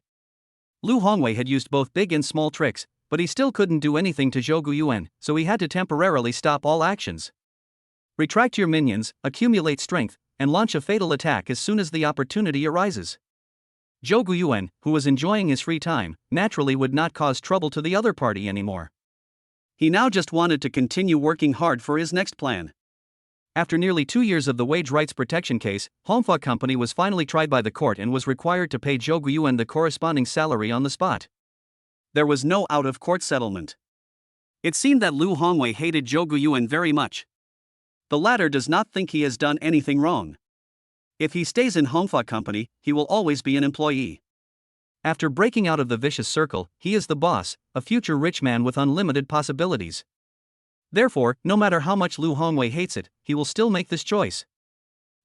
Lu Hongwei had used both big and small tricks, but he still couldn't do anything to Zhou Guiyuan, so he had to temporarily stop all actions. Retract your minions, accumulate strength, and launch a fatal attack as soon as the opportunity arises. Zhou Guiyuan, who was enjoying his free time, naturally would not cause trouble to the other party anymore. He now just wanted to continue working hard for his next plan. After nearly 2 years of the wage rights protection case, Hongfa Company was finally tried by the court and was required to pay Zhou Guiyuan the corresponding salary on the spot. There was no out-of-court settlement. It seemed that Lu Hongwei hated Zhou Guiyuan very much. The latter does not think he has done anything wrong. If he stays in Hongfa Company, he will always be an employee. After breaking out of the vicious circle, he is the boss, a future rich man with unlimited possibilities. Therefore, no matter how much Lu Hongwei hates it, he will still make this choice.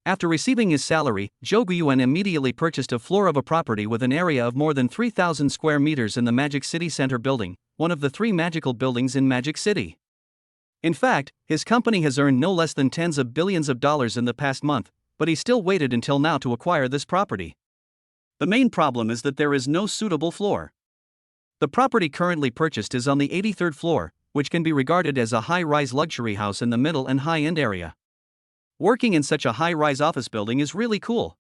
After receiving his salary, Zhou Guiyuan immediately purchased a floor of a property with an area of more than 3,000 square meters in the Magic City Center building, one of the 3 magical buildings in Magic City. In fact, his company has earned no less than tens of billions of dollars in the past month, but he still waited until now to acquire this property. The main problem is that there is no suitable floor. The property currently purchased is on the 83rd floor, which can be regarded as a high-rise luxury house in the middle and high-end area. Working in such a high-rise office building is really cool.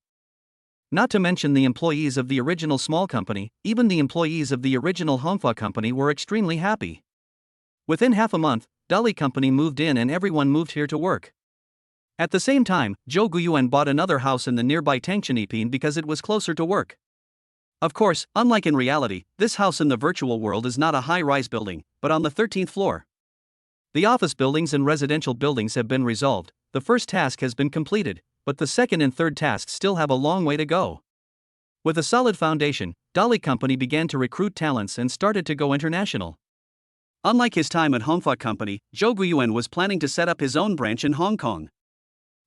Not to mention the employees of the original small company, even the employees of the original Hongfa company were extremely happy. Within half a month, Dali company moved in and everyone moved here to work. At the same time, Zhou Guiyuan bought another house in the nearby Tangshaniping because it was closer to work. Of course, unlike in reality, this house in the virtual world is not a high-rise building, but on the 13th floor. The office buildings and residential buildings have been resolved. The first task has been completed, but the second and third tasks still have a long way to go. With a solid foundation, Dali company began to recruit talents and started to go international. Unlike his time at Hongfa company, Zhou Guiyuan was planning to set up his own branch in Hong Kong.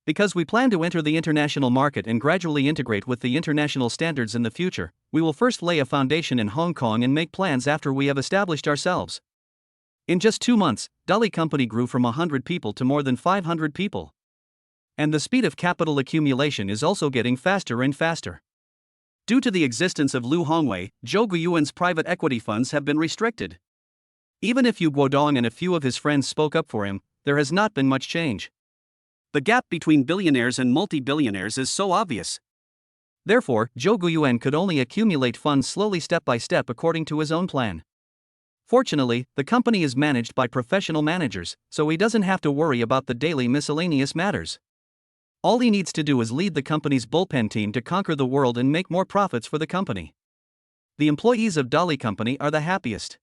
Because we plan to enter the international market and gradually integrate with the international standards in the future, we will first lay a foundation in Hong Kong and make plans after we have established ourselves. In just 2 months, Dali company grew from 100 people to more than 500 people. And the speed of capital accumulation is also getting faster and faster. Due to the existence of Lu Hongwei, Zhou Guiyuan's private equity funds have been restricted. Even if Yu Guodong and a few of his friends spoke up for him, there has not been much change. The gap between billionaires and multi-billionaires is so obvious. Therefore, Zhou Guiyuan could only accumulate funds slowly step by step according to his own plan. Fortunately, the company is managed by professional managers, so he doesn't have to worry about the daily miscellaneous matters. All he needs to do is lead the company's bullpen team to conquer the world and make more profits for the company. The employees of Dali company are the happiest.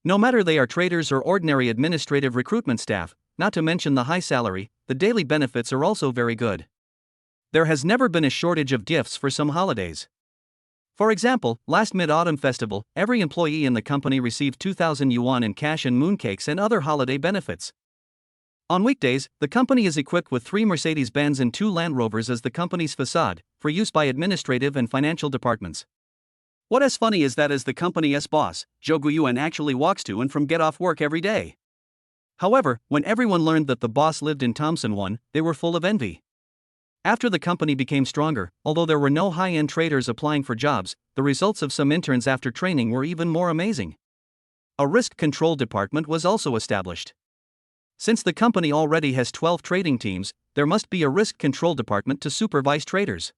No matter they are traders or ordinary administrative recruitment staff, not to mention the high salary, the daily benefits are also very good. There has never been a shortage of gifts for some holidays. For example, last Mid-Autumn Festival, every employee in the company received 2,000 yuan in cash and mooncakes and other holiday benefits. On weekdays, the company is equipped with 3 Mercedes-Benz and 2 Land Rovers as the company's facade, for use by administrative and financial departments. What is funny is that as the company's boss, Zhou Guiyuan actually walks to and from get off work every day. However, when everyone learned that the boss lived in Thompson 1, they were full of envy. After the company became stronger, although there were no high-end traders applying for jobs, the results of some interns after training were even more amazing. A risk control department was also established. Since the company already has 12 trading teams, there must be a risk control department to supervise traders.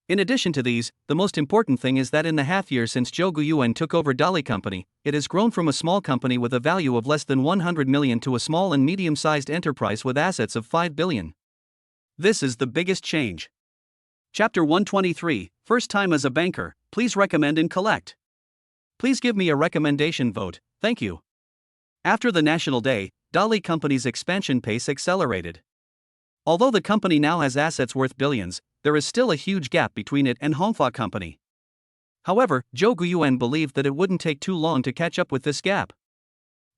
In addition to these, the most important thing is that in the half year since Zhou Guiyuan took over Dali company, it has grown from a small company with a value of less than 100 million to a small and medium-sized enterprise with assets of 5 billion. This is the biggest change. Chapter 123, First time as a banker, please recommend and collect. Please give me a recommendation vote, thank you. After the National Day, Dali company's expansion pace accelerated. Although the company now has assets worth billions, there is still a huge gap between it and Hongfa company. However, Zhou Guiyuan believed that it wouldn't take too long to catch up with this gap.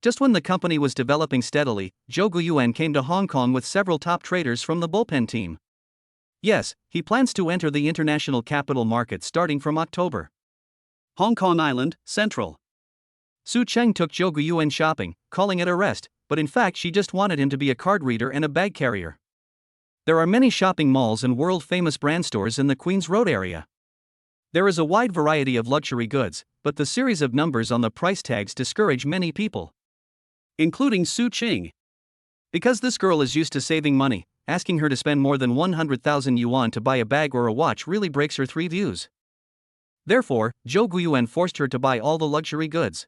Just when the company was developing steadily, Zhou Guiyuan came to Hong Kong with several top traders from the bullpen team. Yes, he plans to enter the international capital market starting from October. Hong Kong Island, Central. Su Cheng took Zhou Guiyuan shopping, calling it a rest, but in fact she just wanted him to be a card reader and a bag carrier. There are many shopping malls and world-famous brand stores in the Queen's Road area. There is a wide variety of luxury goods, but the series of numbers on the price tags discourage many people, including Su Cheng. Because this girl is used to saving money, asking her to spend more than 100,000 yuan to buy a bag or a watch really breaks her 3 views. Therefore, Zhou Guiyuan forced her to buy all the luxury goods.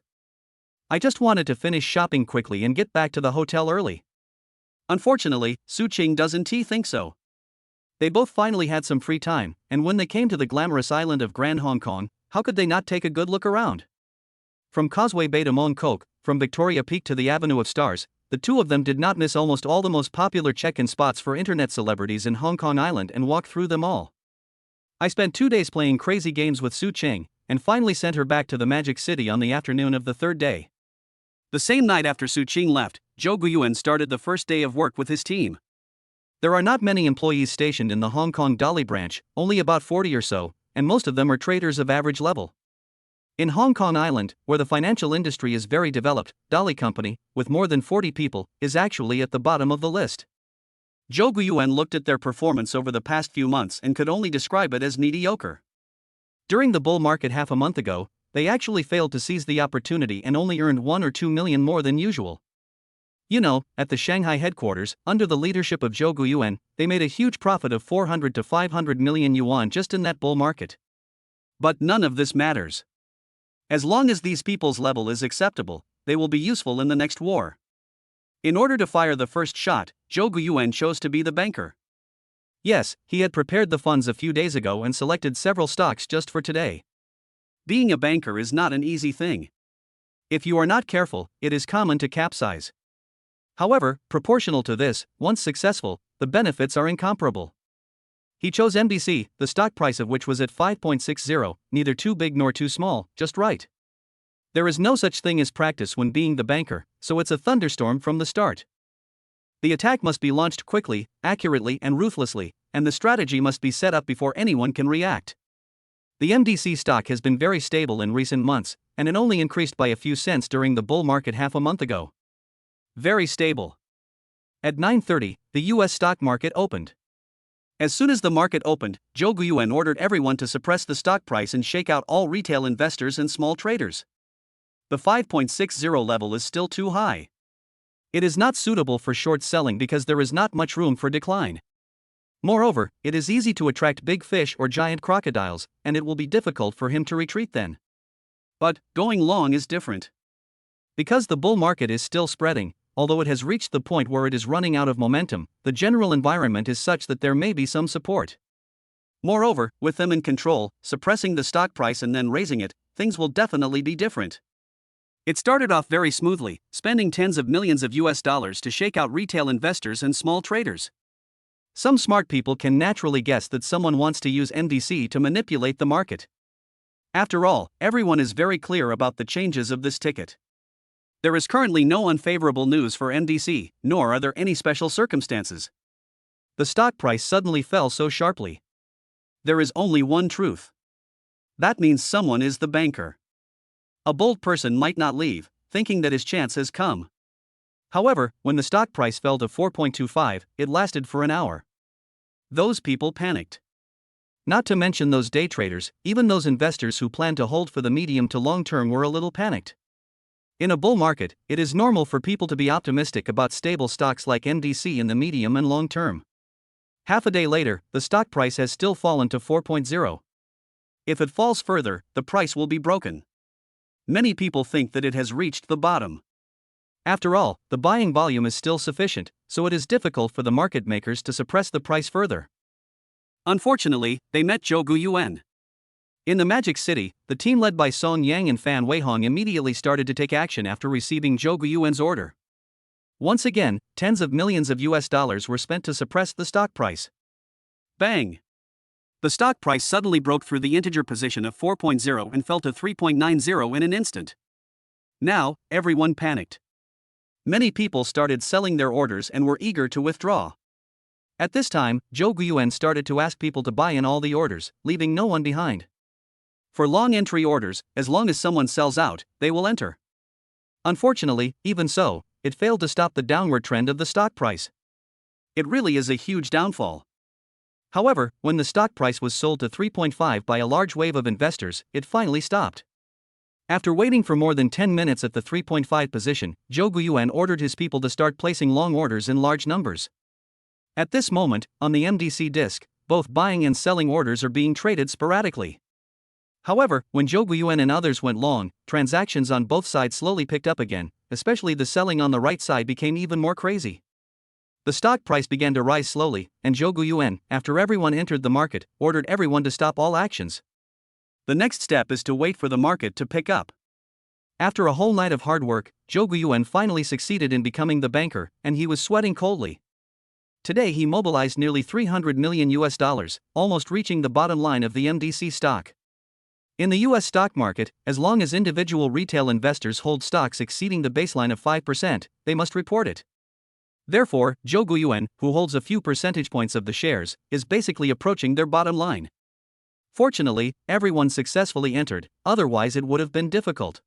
I just wanted to finish shopping quickly and get back to the hotel early. Unfortunately, Su Cheng doesn't think so. They both finally had some free time, and when they came to the glamorous island of Grand Hong Kong, how could they not take a good look around? From Causeway Bay to Mong Kok, from Victoria Peak to the Avenue of Stars, the two of them did not miss almost all the most popular check-in spots for internet celebrities in Hong Kong Island and walked through them all. I spent 2 days playing crazy games with Su Cheng, and finally sent her back to the Magic City on the afternoon of the 3rd day. The same night after Su Cheng left, Zhou Guiyuan started the first day of work with his team. There are not many employees stationed in the Hong Kong Dolly branch, only about 40 or so, and most of them are traders of average level. In Hong Kong Island, where the financial industry is very developed, Dolly Company, with more than 40 people, is actually at the bottom of the list. Zhou Guiyuan looked at their performance over the past few months and could only describe it as mediocre. During the bull market half a month ago, they actually failed to seize the opportunity and only earned 1 or 2 million more than usual. You know, at the Shanghai headquarters, under the leadership of Zhou Guiyuan, they made a huge profit of 400 to 500 million yuan just in that bull market. But none of this matters. As long as these people's level is acceptable, they will be useful in the next war. In order to fire the first shot, Zhou Guiyuan chose to be the banker. Yes, he had prepared the funds a few days ago and selected several stocks just for today. Being a banker is not an easy thing. If you are not careful, it is common to capsize. However, proportional to this, once successful, the benefits are incomparable. He chose MDC, the stock price of which was at 5.60, neither too big nor too small, just right. There is no such thing as practice when being the banker, so it's a thunderstorm from the start. The attack must be launched quickly, accurately and ruthlessly, and the strategy must be set up before anyone can react. The MDC stock has been very stable in recent months, and it only increased by a few cents during the bull market half a month ago. Very stable. At 9:30, the US stock market opened. As soon as the market opened, Zhou Guiyuan ordered everyone to suppress the stock price and shake out all retail investors and small traders. The 5.60 level is still too high. It is not suitable for short selling because there is not much room for decline. Moreover, it is easy to attract big fish or giant crocodiles, and it will be difficult for him to retreat then. But going long is different. Because the bull market is still spreading, although it has reached the point where it is running out of momentum, the general environment is such that there may be some support. Moreover, with them in control, suppressing the stock price and then raising it, things will definitely be different. It started off very smoothly, spending tens of millions of US dollars to shake out retail investors and small traders. Some smart people can naturally guess that someone wants to use MDC to manipulate the market. After all, everyone is very clear about the changes of this ticket. There is currently no unfavorable news for MDC, nor are there any special circumstances. The stock price suddenly fell so sharply. There is only one truth. That means someone is the banker. A bold person might not leave, thinking that his chance has come. However, when the stock price fell to 4.25, it lasted for an hour. Those people panicked. Not to mention those day traders, even those investors who plan to hold for the medium to long term were a little panicked. In a bull market, it is normal for people to be optimistic about stable stocks like MDC in the medium and long term. Half a day later, the stock price has still fallen to 4.0. If it falls further, the price will be broken. Many people think that it has reached the bottom. After all, the buying volume is still sufficient, so it is difficult for the market makers to suppress the price further. Unfortunately, they met Zhou Guiyuan. In the Magic City, the team led by Song Yang and Fan Weihong immediately started to take action after receiving Zhou Guiyuan's order. Once again, tens of millions of US dollars were spent to suppress the stock price. Bang! The stock price suddenly broke through the integer position of 4.0 and fell to 3.90 in an instant. Now, everyone panicked. Many people started selling their orders and were eager to withdraw. At this time, Zhou Guiyuan started to ask people to buy in all the orders, leaving no one behind. For long entry orders, as long as someone sells out, they will enter. Unfortunately, even so, it failed to stop the downward trend of the stock price. It really is a huge downfall. However, when the stock price was sold to 3.5 by a large wave of investors, it finally stopped. After waiting for more than 10 minutes at the 3.5 position, Zhou Guiyuan ordered his people to start placing long orders in large numbers. At this moment, on the MDC disk, both buying and selling orders are being traded sporadically. However, when Zhou Guiyuan and others went long, transactions on both sides slowly picked up again, especially the selling on the right side became even more crazy. The stock price began to rise slowly, and Zhou Guiyuan, after everyone entered the market, ordered everyone to stop all actions. The next step is to wait for the market to pick up. After a whole night of hard work, Zhou Guiyuan finally succeeded in becoming the banker, and he was sweating coldly. Today he mobilized nearly 300 million US dollars, almost reaching the bottom line of the MDC stock. In the US stock market, as long as individual retail investors hold stocks exceeding the baseline of 5%, they must report it. Therefore, Zhou Guiyuan, who holds a few percentage points of the shares, is basically approaching their bottom line. Fortunately, everyone successfully entered, otherwise it would have been difficult.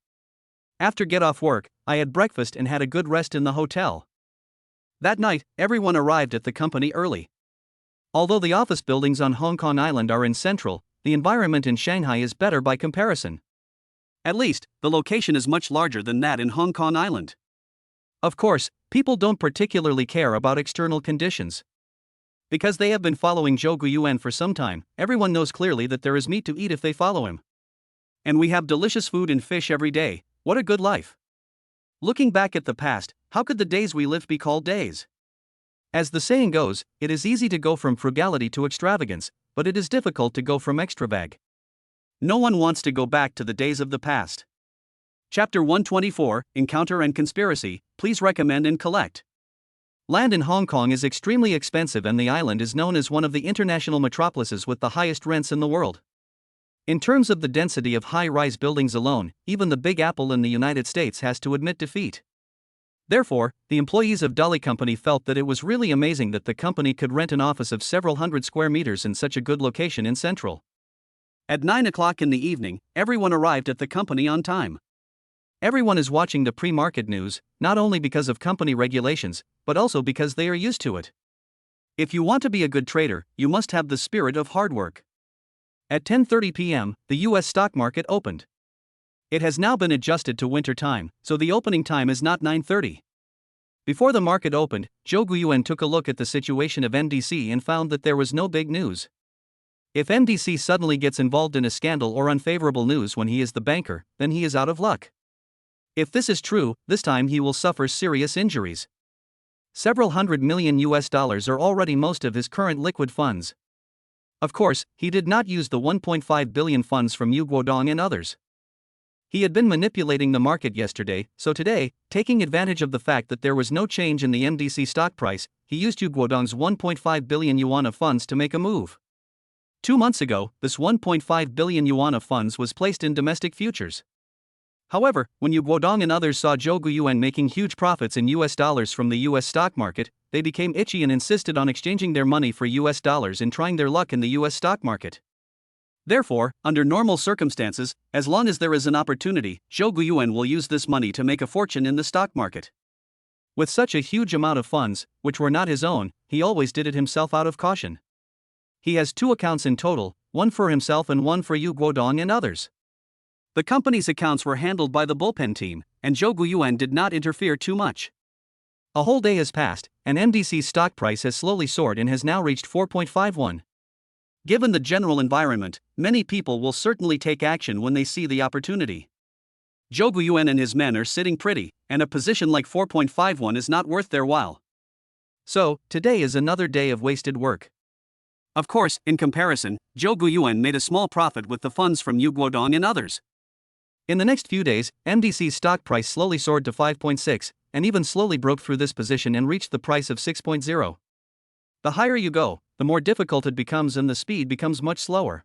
After get off work, I had breakfast and had a good rest in the hotel. That night, everyone arrived at the company early. Although the office buildings on Hong Kong Island are in Central, the environment in Shanghai is better by comparison. At least, the location is much larger than that in Hong Kong Island. Of course, people don't particularly care about external conditions. Because they have been following Zhou Guiyuan for some time, everyone knows clearly that there is meat to eat if they follow him. And we have delicious food and fish every day. What a good life. Looking back at the past, how could the days we lived be called days? As the saying goes, it is easy to go from frugality to extravagance, but it is difficult to go from extravag. No one wants to go back to the days of the past. Chapter 124, Encounter and Conspiracy, please recommend and collect. Land in Hong Kong is extremely expensive and the island is known as one of the international metropolises with the highest rents in the world. In terms of the density of high-rise buildings alone, even the Big Apple in the United States has to admit defeat. Therefore, the employees of Dolly Company felt that it was really amazing that the company could rent an office of several hundred square meters in such a good location in Central. At 9 o'clock in the evening, everyone arrived at the company on time. Everyone is watching the pre-market news, not only because of company regulations, but also because they are used to it. If you want to be a good trader, you must have the spirit of hard work. At 10:30 p.m., the U.S. stock market opened. It has now been adjusted to winter time, so the opening time is not 9:30. Before the market opened, Zhou Guiyuan took a look at the situation of MDC and found that there was no big news. If MDC suddenly gets involved in a scandal or unfavorable news when he is the banker, then he is out of luck. If this is true, this time he will suffer serious injuries. Several $100 million are already most of his current liquid funds. Of course, he did not use the 1.5 billion funds from Yu Guodong and others. He had been manipulating the market yesterday, so today, taking advantage of the fact that there was no change in the MDC stock price, he used Yu Guodong's 1.5 billion yuan of funds to make a move. 2 months ago, this 1.5 billion yuan of funds was placed in domestic futures. However, when Yu Guodong and others saw Zhou Guiyuan making huge profits in US dollars from the US stock market, they became itchy and insisted on exchanging their money for US dollars and trying their luck in the US stock market. Therefore, under normal circumstances, as long as there is an opportunity, Zhou Guiyuan will use this money to make a fortune in the stock market. With such a huge amount of funds, which were not his own, he always did it himself out of caution. He has 2 accounts in total, one for himself and one for Yu Guodong and others. The company's accounts were handled by the bullpen team, and Zhou Guiyuan did not interfere too much. A whole day has passed, and MDC's stock price has slowly soared and has now reached 4.51. Given the general environment, many people will certainly take action when they see the opportunity. Zhou Guiyuan and his men are sitting pretty, and a position like 4.51 is not worth their while. So, today is another day of wasted work. Of course, in comparison, Zhou Guiyuan made a small profit with the funds from Yu Guodong and others. In the next few days, MDC's stock price slowly soared to 5.6, and even slowly broke through this position and reached the price of 6.0. The higher you go, the more difficult it becomes and the speed becomes much slower.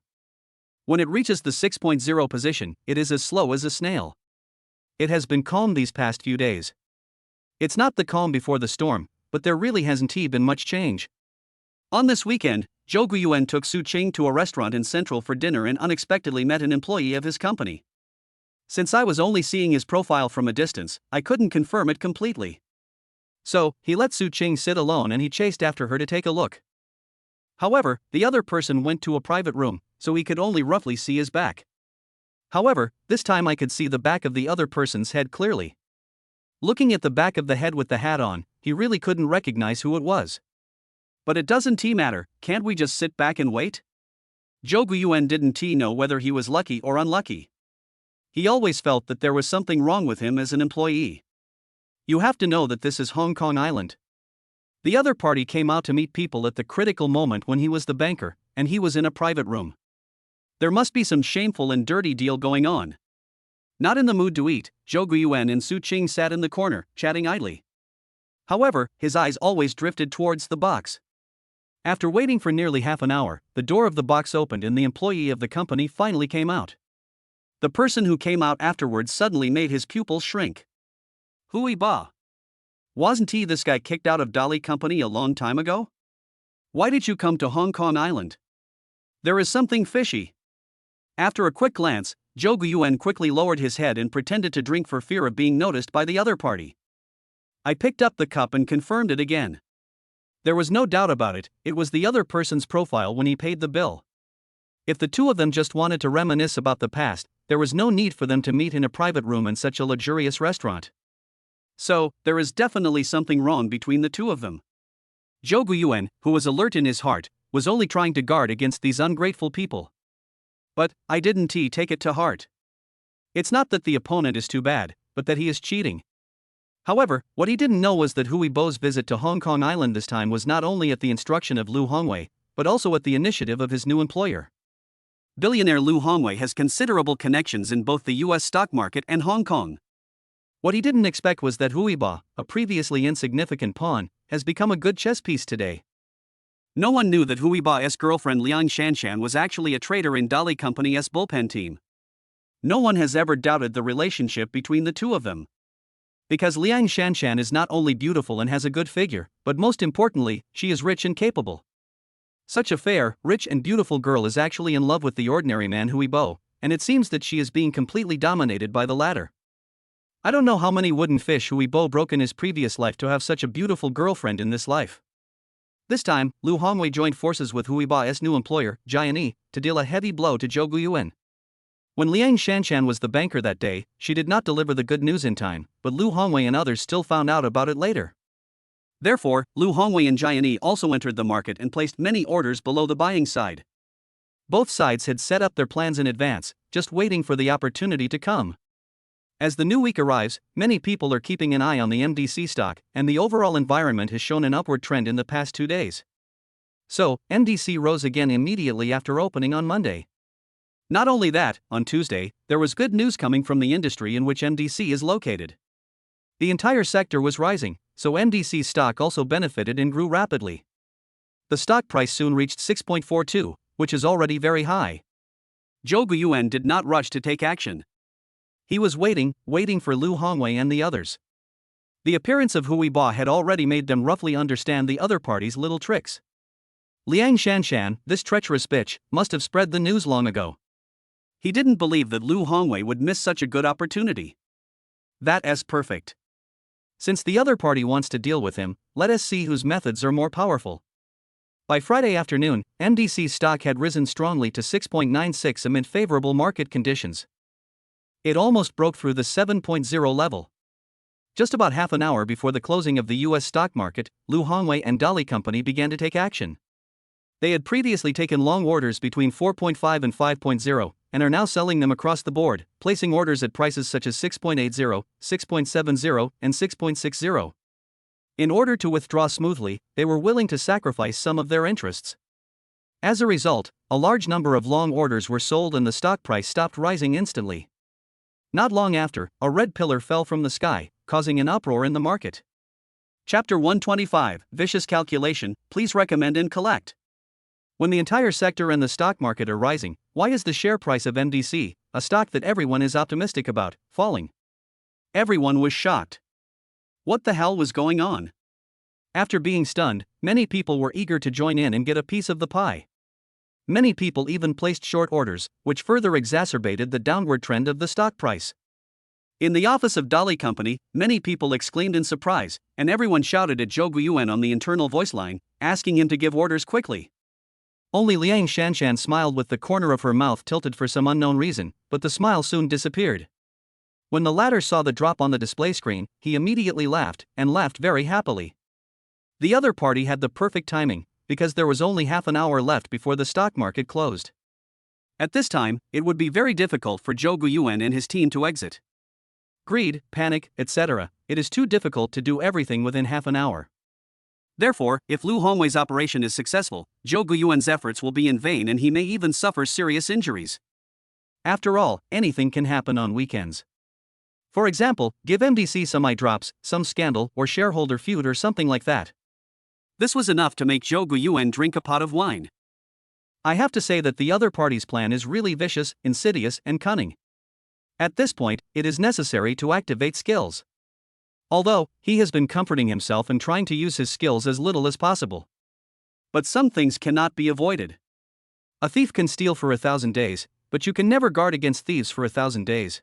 When it reaches the 6.0 position, it is as slow as a snail. It has been calm these past few days. It's not the calm before the storm, but there really hasn't been much change. On this weekend, Zhou Guiyuan took Su Qing to a restaurant in Central for dinner and unexpectedly met an employee of his company. Since I was only seeing his profile from a distance, I couldn't confirm it completely. So, he let Su Qing sit alone and he chased after her to take a look. However, the other person went to a private room, so he could only roughly see his back. However, this time I could see the back of the other person's head clearly. Looking at the back of the head with the hat on, he really couldn't recognize who it was. But it doesn't matter, can't we just sit back and wait? Zhou Guiyuan didn't know whether he was lucky or unlucky. He always felt that there was something wrong with him as an employee. You have to know that this is Hong Kong Island. The other party came out to meet people at the critical moment when he was the banker, and he was in a private room. There must be some shameful and dirty deal going on. Not in the mood to eat, Zhou Guiyuan and Su Qing sat in the corner, chatting idly. However, his eyes always drifted towards the box. After waiting for nearly half an hour, the door of the box opened and the employee of the company finally came out. The person who came out afterwards suddenly made his pupils shrink. Hui ba. Wasn't he this guy kicked out of Dali Company a long time ago? Why did you come to Hong Kong Island? There is something fishy. After a quick glance, Zhou Guiyuan quickly lowered his head and pretended to drink for fear of being noticed by the other party. I picked up the cup and confirmed it again. There was no doubt about it, it was the other person's profile when he paid the bill. If the two of them just wanted to reminisce about the past, there was no need for them to meet in a private room in such a luxurious restaurant. So, there is definitely something wrong between the two of them. Zhou Guiyuan, who was alert in his heart, was only trying to guard against these ungrateful people. But, I didn't take it to heart. It's not that the opponent is too bad, but that he is cheating. However, what he didn't know was that Hui Bo's visit to Hong Kong Island this time was not only at the instruction of Lu Hongwei, but also at the initiative of his new employer. Billionaire Lu Hongwei has considerable connections in both the US stock market and Hong Kong. What he didn't expect was that Hui Bo, a previously insignificant pawn, has become a good chess piece today. No one knew that Hui Bo's girlfriend Liang Shanshan was actually a trader in Dali Company's bullpen team. No one has ever doubted the relationship between the two of them. Because Liang Shanshan is not only beautiful and has a good figure, but most importantly, she is rich and capable. Such a fair, rich and beautiful girl is actually in love with the ordinary man Hui Bo, and it seems that she is being completely dominated by the latter. I don't know how many wooden fish Hui Bo broke in his previous life to have such a beautiful girlfriend in this life. This time, Lu Hongwei joined forces with Hui Bo's new employer, Jouan, to deal a heavy blow to Zhou Guiyuan. When Liang Shanshan was the banker that day, she did not deliver the good news in time, but Lu Hongwei and others still found out about it later. Therefore, Lu Hongwei and Jouan also entered the market and placed many orders below the buying side. Both sides had set up their plans in advance, just waiting for the opportunity to come. As the new week arrives, many people are keeping an eye on the MDC stock, and the overall environment has shown an upward trend in the past 2 days. So, MDC rose again immediately after opening on Monday. Not only that, on Tuesday, there was good news coming from the industry in which MDC is located. The entire sector was rising, so MDC's stock also benefited and grew rapidly. The stock price soon reached 6.42, which is already very high. Zhou Guiyuan did not rush to take action. He was waiting for Lu Hongwei and the others. The appearance of Hui Bo had already made them roughly understand the other party's little tricks. Liang Shanshan, this treacherous bitch, must have spread the news long ago. He didn't believe that Lu Hongwei would miss such a good opportunity. That is perfect. Since the other party wants to deal with him, let us see whose methods are more powerful. By Friday afternoon, MDC's stock had risen strongly to 6.96 amid favorable market conditions. It almost broke through the 7.0 level. Just about half an hour before the closing of the US stock market, Lu Hongwei and Dali Company began to take action. They had previously taken long orders between 4.5 and 5.0, and are now selling them across the board, placing orders at prices such as 6.80, 6.70, and 6.60. In order to withdraw smoothly, they were willing to sacrifice some of their interests. As a result, a large number of long orders were sold and the stock price stopped rising instantly. Not long after, a red pillar fell from the sky, causing an uproar in the market. Chapter 125, Vicious Calculation, Please Recommend and Collect. When the entire sector and the stock market are rising, why is the share price of MDC, a stock that everyone is optimistic about, falling? Everyone was shocked. What the hell was going on? After being stunned, many people were eager to join in and get a piece of the pie. Many people even placed short orders, which further exacerbated the downward trend of the stock price. In the office of Dali Company, many people exclaimed in surprise, and everyone shouted at Zhou Guiyuan on the internal voice line, asking him to give orders quickly. Only Liang Shanshan smiled with the corner of her mouth tilted for some unknown reason, but the smile soon disappeared. When the latter saw the drop on the display screen, he immediately laughed, and laughed very happily. The other party had the perfect timing, because there was only half an hour left before the stock market closed. At this time, it would be very difficult for Zhou Guiyuan and his team to exit. Greed, panic, etc., it is too difficult to do everything within half an hour. Therefore, if Lu Hongwei's operation is successful, Zhou Guiyuan's efforts will be in vain and he may even suffer serious injuries. After all, anything can happen on weekends. For example, give MDC some eye drops, some scandal or shareholder feud or something like that. This was enough to make Zhou Guiyuan drink a pot of wine. I have to say that the other party's plan is really vicious, insidious, and cunning. At this point, it is necessary to activate skills. Although, he has been comforting himself and trying to use his skills as little as possible. But some things cannot be avoided. A thief can steal for 1,000 days, but you can never guard against thieves for 1,000 days.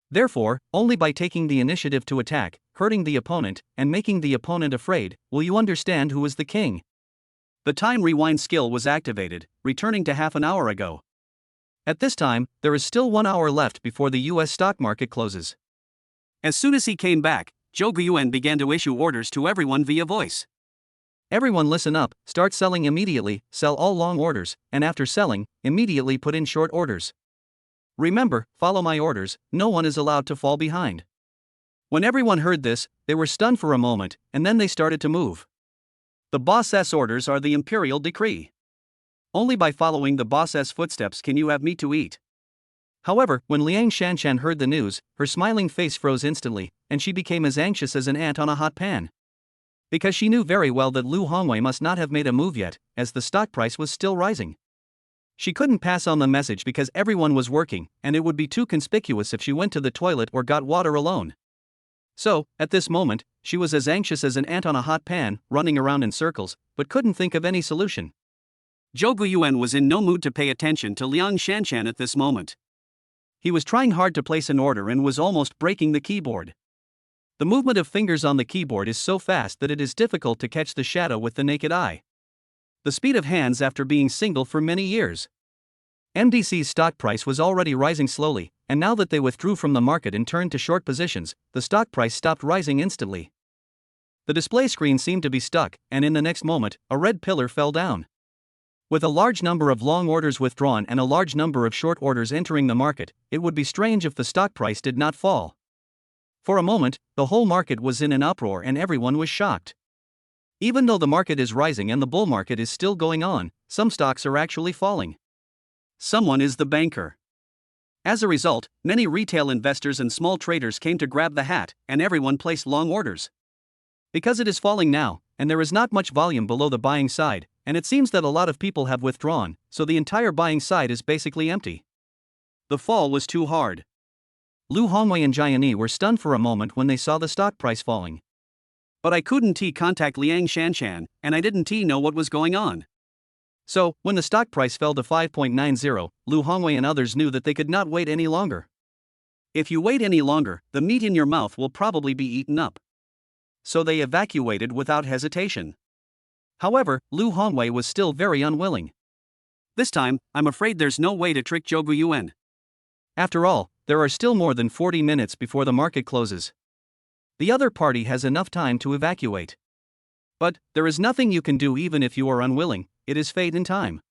Therefore, only by taking the initiative to attack, hurting the opponent, and making the opponent afraid, will you understand who is the king. The time rewind skill was activated, returning to half an hour ago. At this time, there is still 1 hour left before the US stock market closes. As soon as he came back, Zhou Guiyuan began to issue orders to everyone via voice. Everyone listen up, start selling immediately, sell all long orders, and after selling, immediately put in short orders. Remember, follow my orders, no one is allowed to fall behind. When everyone heard this, they were stunned for a moment, and then they started to move. The boss's orders are the imperial decree. Only by following the boss's footsteps can you have meat to eat. However, when Liang Shanshan heard the news, her smiling face froze instantly, and she became as anxious as an ant on a hot pan. Because she knew very well that Lu Hongwei must not have made a move yet, as the stock price was still rising. She couldn't pass on the message because everyone was working, and it would be too conspicuous if she went to the toilet or got water alone. So, at this moment, she was as anxious as an ant on a hot pan, running around in circles, but couldn't think of any solution. Zhou Guiyuan was in no mood to pay attention to Liang Shanshan at this moment. He was trying hard to place an order and was almost breaking the keyboard. The movement of fingers on the keyboard is so fast that it is difficult to catch the shadow with the naked eye. The speed of hands after being single for many years. MDC's stock price was already rising slowly, and now that they withdrew from the market and turned to short positions, the stock price stopped rising instantly. The display screen seemed to be stuck, and in the next moment, a red pillar fell down. With a large number of long orders withdrawn and a large number of short orders entering the market, it would be strange if the stock price did not fall. For a moment, the whole market was in an uproar and everyone was shocked. Even though the market is rising and the bull market is still going on, some stocks are actually falling. Someone is the banker. As a result, many retail investors and small traders came to grab the hat, and everyone placed long orders. Because it is falling now, and there is not much volume below the buying side, and it seems that a lot of people have withdrawn, so the entire buying side is basically empty. The fall was too hard. Lu Hongwei and Jiani were stunned for a moment when they saw the stock price falling. But I couldn't contact Liang Shanshan, and I didn't know what was going on. So, when the stock price fell to 5.90, Lu Hongwei and others knew that they could not wait any longer. If you wait any longer, the meat in your mouth will probably be eaten up. So they evacuated without hesitation. However, Lu Hongwei was still very unwilling. This time, I'm afraid there's no way to trick Zhou Guiyuan. After all, there are still more than 40 minutes before the market closes. The other party has enough time to evacuate. But, there is nothing you can do even if you are unwilling, it is fate in time.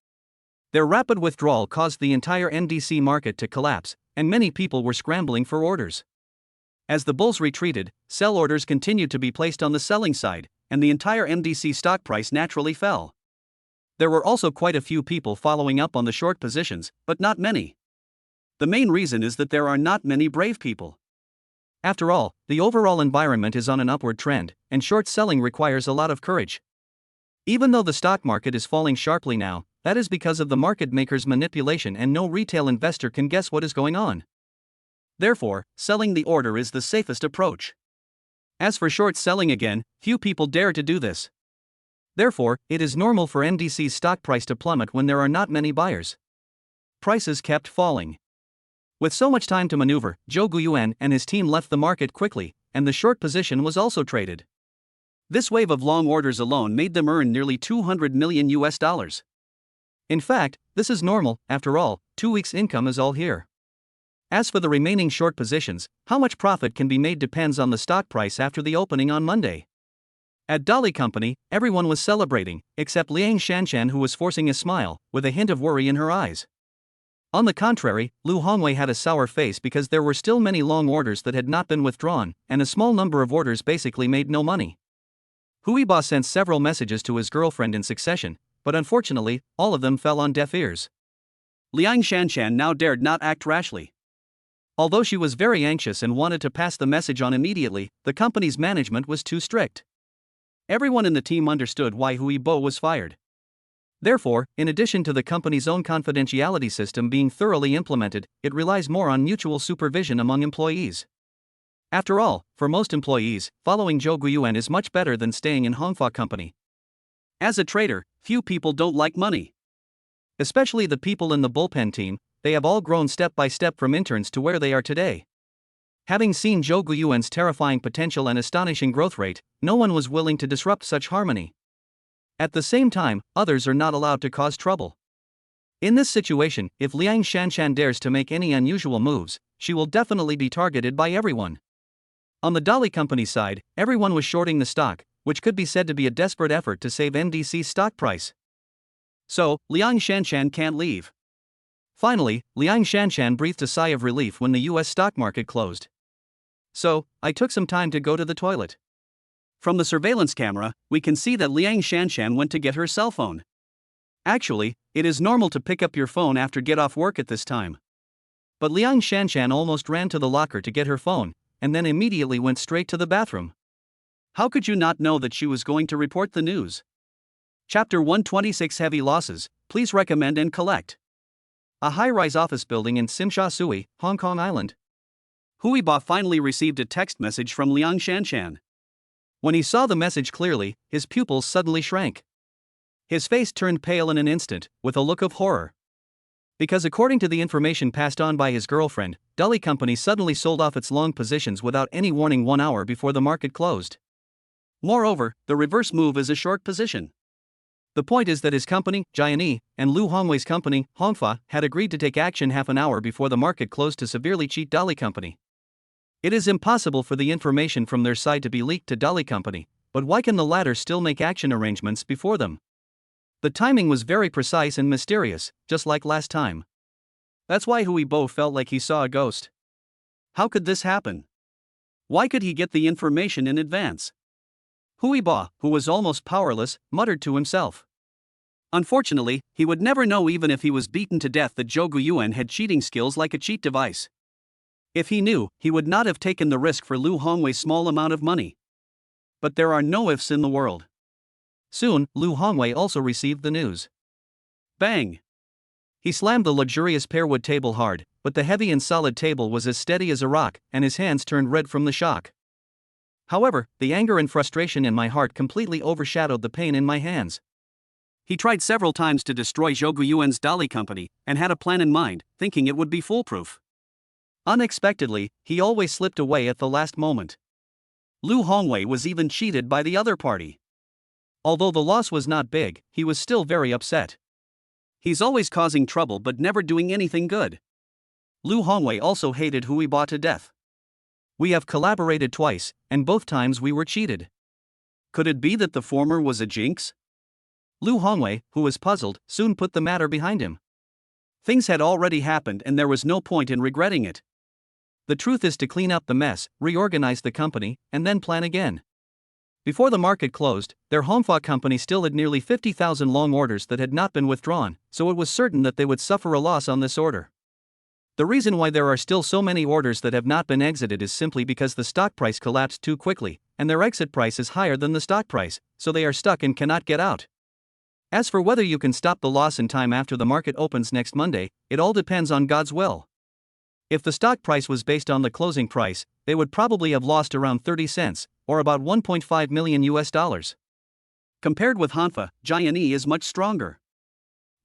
Their rapid withdrawal caused the entire NDC market to collapse, and many people were scrambling for orders. As the bulls retreated, sell orders continued to be placed on the selling side, and the entire MDC stock price naturally fell. There were also quite a few people following up on the short positions, but not many. The main reason is that there are not many brave people. After all, the overall environment is on an upward trend, and short selling requires a lot of courage. Even though the stock market is falling sharply now, that is because of the market maker's manipulation and no retail investor can guess what is going on. Therefore, selling the order is the safest approach. As for short selling again, few people dare to do this. Therefore, it is normal for MDC's stock price to plummet when there are not many buyers. Prices kept falling. With so much time to maneuver, Zhou Guiyuan and his team left the market quickly, and the short position was also traded. This wave of long orders alone made them earn nearly $200 million. In fact, this is normal, after all, 2 weeks' income is all here. As for the remaining short positions, how much profit can be made depends on the stock price after the opening on Monday. At Dolly Company, everyone was celebrating, except Liang Shanshan, who was forcing a smile, with a hint of worry in her eyes. On the contrary, Lu Hongwei had a sour face because there were still many long orders that had not been withdrawn, and a small number of orders basically made no money. Huiba sent several messages to his girlfriend in succession, but unfortunately, all of them fell on deaf ears. Liang Shanshan now dared not act rashly. Although she was very anxious and wanted to pass the message on immediately, the company's management was too strict. Everyone in the team understood why Huibo was fired. Therefore, in addition to the company's own confidentiality system being thoroughly implemented, it relies more on mutual supervision among employees. After all, for most employees, following Zhou Guiyuan is much better than staying in Hongfa Company. As a trader, few people don't like money. Especially the people in the bullpen team, they have all grown step by step from interns to where they are today. Having seen Zhou Guiyuan's terrifying potential and astonishing growth rate, no one was willing to disrupt such harmony. At the same time, others are not allowed to cause trouble. In this situation, if Liang Shanshan dares to make any unusual moves, she will definitely be targeted by everyone. On the Dali Company side, everyone was shorting the stock, which could be said to be a desperate effort to save MDC's stock price. So, Liang Shanshan can't leave. Finally, Liang Shanshan breathed a sigh of relief when the US stock market closed. So, I took some time to go to the toilet. From the surveillance camera, we can see that Liang Shanshan went to get her cell phone. Actually, it is normal to pick up your phone after get off work at this time. But Liang Shanshan almost ran to the locker to get her phone, and then immediately went straight to the bathroom. How could you not know that she was going to report the news? Chapter 126 Heavy Losses, please recommend and collect. A high-rise office building in Simsha Sui, Hong Kong Island. Huiba finally received a text message from Liang Shanshan. When he saw the message clearly, his pupils suddenly shrank. His face turned pale in an instant, with a look of horror. Because according to the information passed on by his girlfriend, Dali Company suddenly sold off its long positions without any warning 1 hour before the market closed. Moreover, the reverse move is a short position. The point is that his company, Jouan, and Lu Hongwei's company, Hongfa, had agreed to take action half an hour before the market closed to severely cheat Dali Company. It is impossible for the information from their side to be leaked to Dali Company, but why can the latter still make action arrangements before them? The timing was very precise and mysterious, just like last time. That's why Huibo felt like he saw a ghost. How could this happen? Why could he get the information in advance? Huibo, who was almost powerless, muttered to himself. Unfortunately, he would never know even if he was beaten to death that Zhou Guiyuan had cheating skills like a cheat device. If he knew, he would not have taken the risk for Lu Hongwei's small amount of money. But there are no ifs in the world. Soon, Lu Hongwei also received the news. Bang! He slammed the luxurious pearwood table hard, but the heavy and solid table was as steady as a rock, and his hands turned red from the shock. However, the anger and frustration in my heart completely overshadowed the pain in my hands. He tried several times to destroy Zhou Guiyuan's Dali Company, and had a plan in mind, thinking it would be foolproof. Unexpectedly, he always slipped away at the last moment. Lu Hongwei was even cheated by the other party. Although the loss was not big, he was still very upset. He's always causing trouble but never doing anything good. Lu Hongwei also hated Huibo to death. We have collaborated twice, and both times we were cheated. Could it be that the former was a jinx? Lu Hongwei, who was puzzled, soon put the matter behind him. Things had already happened and there was no point in regretting it. The truth is to clean up the mess, reorganize the company, and then plan again. Before the market closed, their Hongfa company still had nearly 50,000 long orders that had not been withdrawn, so it was certain that they would suffer a loss on this order. The reason why there are still so many orders that have not been exited is simply because the stock price collapsed too quickly, and their exit price is higher than the stock price, so they are stuck and cannot get out. As for whether you can stop the loss in time after the market opens next Monday, it all depends on God's will. If the stock price was based on the closing price, they would probably have lost around 30 cents, or about $1.5 million. Compared with Hongfa, Jouan is much stronger.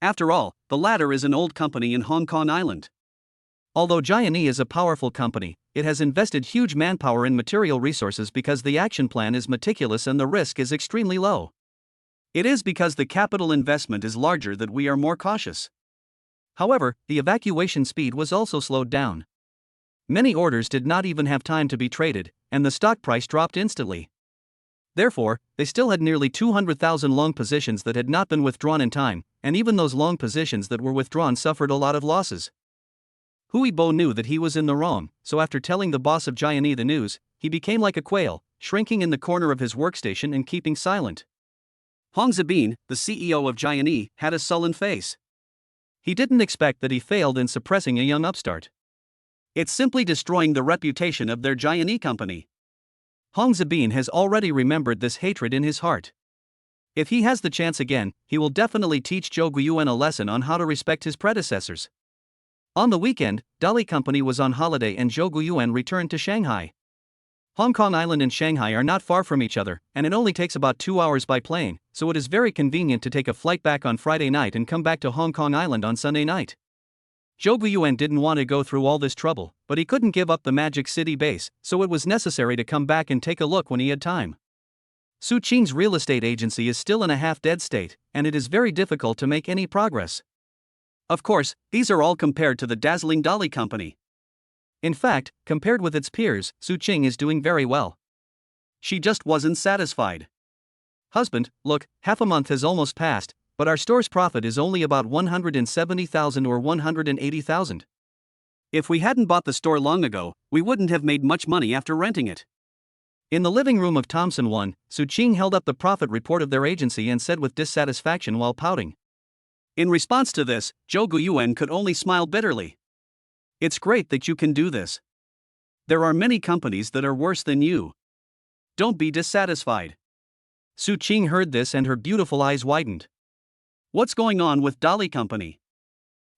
After all, the latter is an old company in Hong Kong Island. Although Jouan is a powerful company, it has invested huge manpower and material resources because the action plan is meticulous and the risk is extremely low. It is because the capital investment is larger that we are more cautious. However, the evacuation speed was also slowed down. Many orders did not even have time to be traded, and the stock price dropped instantly. Therefore, they still had nearly 200,000 long positions that had not been withdrawn in time, and even those long positions that were withdrawn suffered a lot of losses. Huibo knew that he was in the wrong, so after telling the boss of Jouan the news, he became like a quail, shrinking in the corner of his workstation and keeping silent. Hong Zibin, the CEO of Jouan, had a sullen face. He didn't expect that he failed in suppressing a young upstart. It's simply destroying the reputation of their Jouan company. Hong Zibin has already remembered this hatred in his heart. If he has the chance again, he will definitely teach Zhou Guiyuan a lesson on how to respect his predecessors. On the weekend, Dali Company was on holiday and Zhou Guiyuan returned to Shanghai. Hong Kong Island and Shanghai are not far from each other, and it only takes about 2 hours by plane, so it is very convenient to take a flight back on Friday night and come back to Hong Kong Island on Sunday night. Zhou Guiyuan didn't want to go through all this trouble, but he couldn't give up the Magic City base, so it was necessary to come back and take a look when he had time. Su Qing's real estate agency is still in a half-dead state, and it is very difficult to make any progress. Of course, these are all compared to the dazzling Dolly Company. In fact, compared with its peers, Su Qing is doing very well. She just wasn't satisfied. Husband, look, half a month has almost passed, but our store's profit is only about 170,000 or 180,000. If we hadn't bought the store long ago, we wouldn't have made much money after renting it. In the living room of Thompson 1, Su Qing held up the profit report of their agency and said with dissatisfaction while pouting. In response to this, Zhou Guiyuan could only smile bitterly. It's great that you can do this. There are many companies that are worse than you. Don't be dissatisfied. Su Qing heard this and her beautiful eyes widened. What's going on with Dolly Company?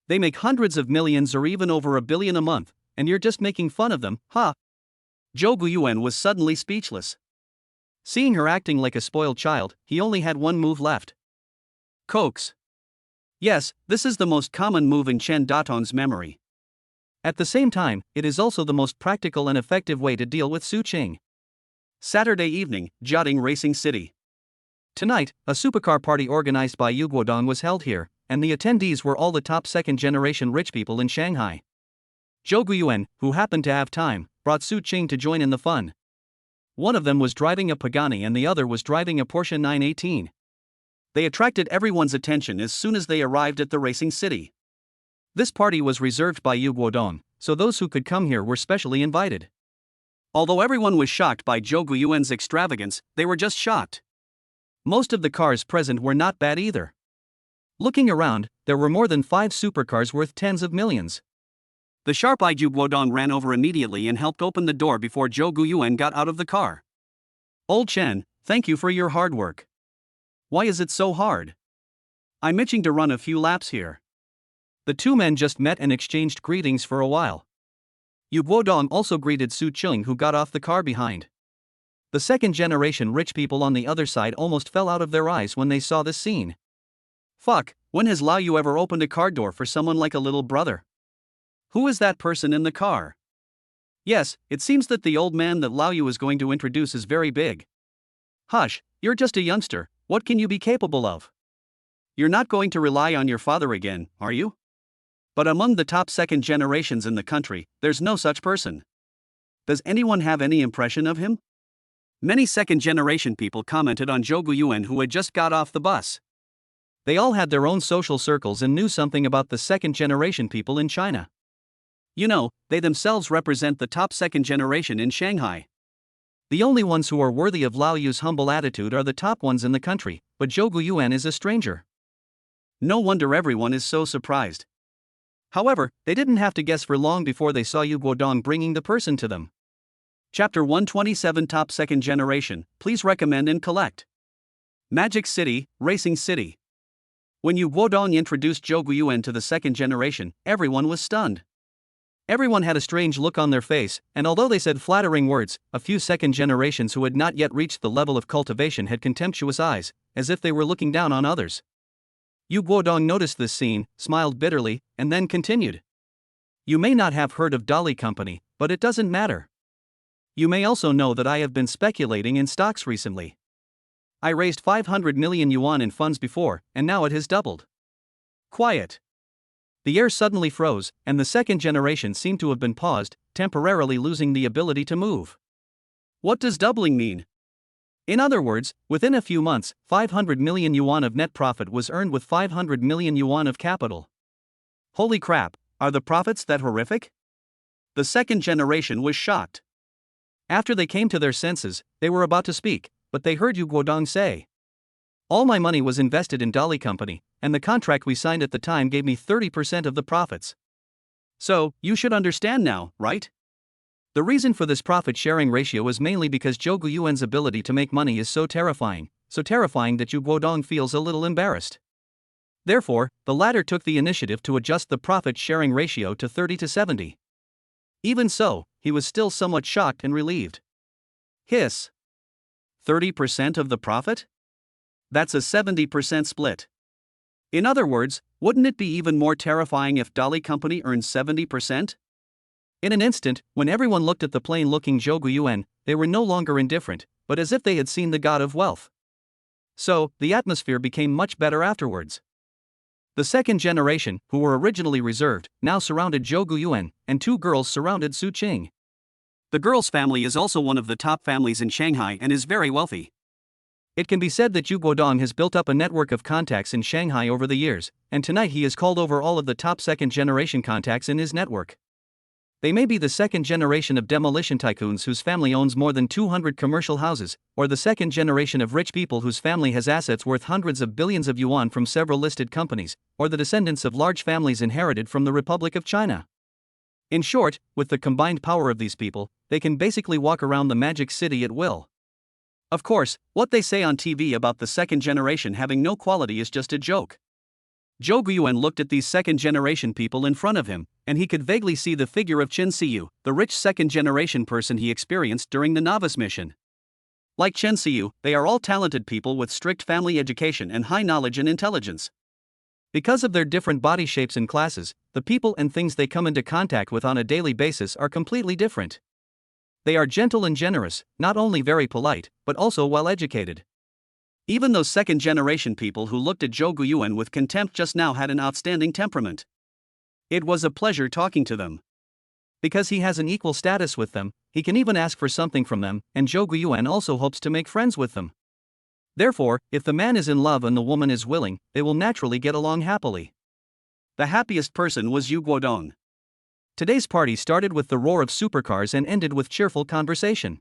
They make hundreds of millions or even over $1 billion a month, and you're just making fun of them, huh? Zhou Guiyuan was suddenly speechless. Seeing her acting like a spoiled child, he only had one move left. Coax. Yes, this is the most common move in Chen Datong's memory. At the same time, it is also the most practical and effective way to deal with Su Qing. Saturday evening, Jiading Racing City. Tonight, a supercar party organized by Yu Guodong was held here, and the attendees were all the top second-generation rich people in Shanghai. Zhou Guiyuan, who happened to have time, brought Su Qing to join in the fun. One of them was driving a Pagani and the other was driving a Porsche 918. They attracted everyone's attention as soon as they arrived at the racing city. This party was reserved by Yu Guodong, so those who could come here were specially invited. Although everyone was shocked by Zhou Guiyuan's extravagance, they were just shocked. Most of the cars present were not bad either. Looking around, there were more than 5 supercars worth tens of millions. The sharp-eyed Yu Guodong ran over immediately and helped open the door before Zhou Guiyuan got out of the car. Old Chen, thank you for your hard work. Why is it so hard? I'm itching to run a few laps here. The two men just met and exchanged greetings for a while. Yu Guodong also greeted Su Qing, who got off the car behind. The second-generation rich people on the other side almost fell out of their eyes when they saw this scene. Fuck, when has Lao Yu ever opened a car door for someone like a little brother? Who is that person in the car? Yes, it seems that the old man that Lao Yu is going to introduce is very big. Hush, you're just a youngster, what can you be capable of? You're not going to rely on your father again, are you? But among the top second generations in the country, there's no such person. Does anyone have any impression of him? Many second-generation people commented on Zhou Guiyuan, who had just got off the bus. They all had their own social circles and knew something about the second-generation people in China. You know, they themselves represent the top second generation in Shanghai. The only ones who are worthy of Lao Yu's humble attitude are the top ones in the country, but Zhou Guiyuan is a stranger. No wonder everyone is so surprised. However, they didn't have to guess for long before they saw Yu Guodong bringing the person to them. Chapter 127 Top Second Generation, please recommend and collect. Magic City, Racing City. When Yu Guodong introduced Zhou Guiyuan to the second generation, everyone was stunned. Everyone had a strange look on their face, and although they said flattering words, a few second generations who had not yet reached the level of cultivation had contemptuous eyes, as if they were looking down on others. Yu Guodong noticed this scene, smiled bitterly, and then continued. You may not have heard of Dolly Company, but it doesn't matter. You may also know that I have been speculating in stocks recently. I raised 500 million yuan in funds before, and now it has doubled. Quiet. The air suddenly froze, and the second generation seemed to have been paused, temporarily losing the ability to move. What does doubling mean? In other words, within a few months, 500 million yuan of net profit was earned with 500 million yuan of capital. Holy crap, are the profits that horrific? The second generation was shocked. After they came to their senses, they were about to speak, but they heard Yu Guodong say, all my money was invested in Dolly Company, and the contract we signed at the time gave me 30% of the profits. So, you should understand now, right? The reason for this profit-sharing ratio is mainly because Zhou Guiyuan's ability to make money is so terrifying that Yu Guodong feels a little embarrassed. Therefore, the latter took the initiative to adjust the profit-sharing ratio to 30 to 70. Even so, he was still somewhat shocked and relieved. Hiss. 30% of the profit? That's a 70% split. In other words, wouldn't it be even more terrifying if Dolly Company earned 70%? In an instant, when everyone looked at the plain-looking Zhou Yuan, they were no longer indifferent, but as if they had seen the god of wealth. So, the atmosphere became much better afterwards. The second generation, who were originally reserved, now surrounded Zhou Yuan, and two girls surrounded Su Qing. The girl's family is also one of the top families in Shanghai and is very wealthy. It can be said that Yu Guodong has built up a network of contacts in Shanghai over the years, and tonight he has called over all of the top second-generation contacts in his network. They may be the second generation of demolition tycoons whose family owns more than 200 commercial houses, or the second generation of rich people whose family has assets worth hundreds of billions of yuan from several listed companies, or the descendants of large families inherited from the Republic of China. In short, with the combined power of these people, they can basically walk around the Magic City at will. Of course, what they say on TV about the second generation having no quality is just a joke. Zhou Yuan looked at these second-generation people in front of him, and he could vaguely see the figure of Chen Siyu, the rich second-generation person he experienced during the novice mission. Like Chen Siyu, they are all talented people with strict family education and high knowledge and intelligence. Because of their different body shapes and classes, the people and things they come into contact with on a daily basis are completely different. They are gentle and generous, not only very polite, but also well-educated. Even those second-generation people who looked at Zhou Yuan with contempt just now had an outstanding temperament. It was a pleasure talking to them. Because he has an equal status with them, he can even ask for something from them, and Zhou Yuan also hopes to make friends with them. Therefore, if the man is in love and the woman is willing, they will naturally get along happily. The happiest person was Yu Guodong. Today's party started with the roar of supercars and ended with cheerful conversation.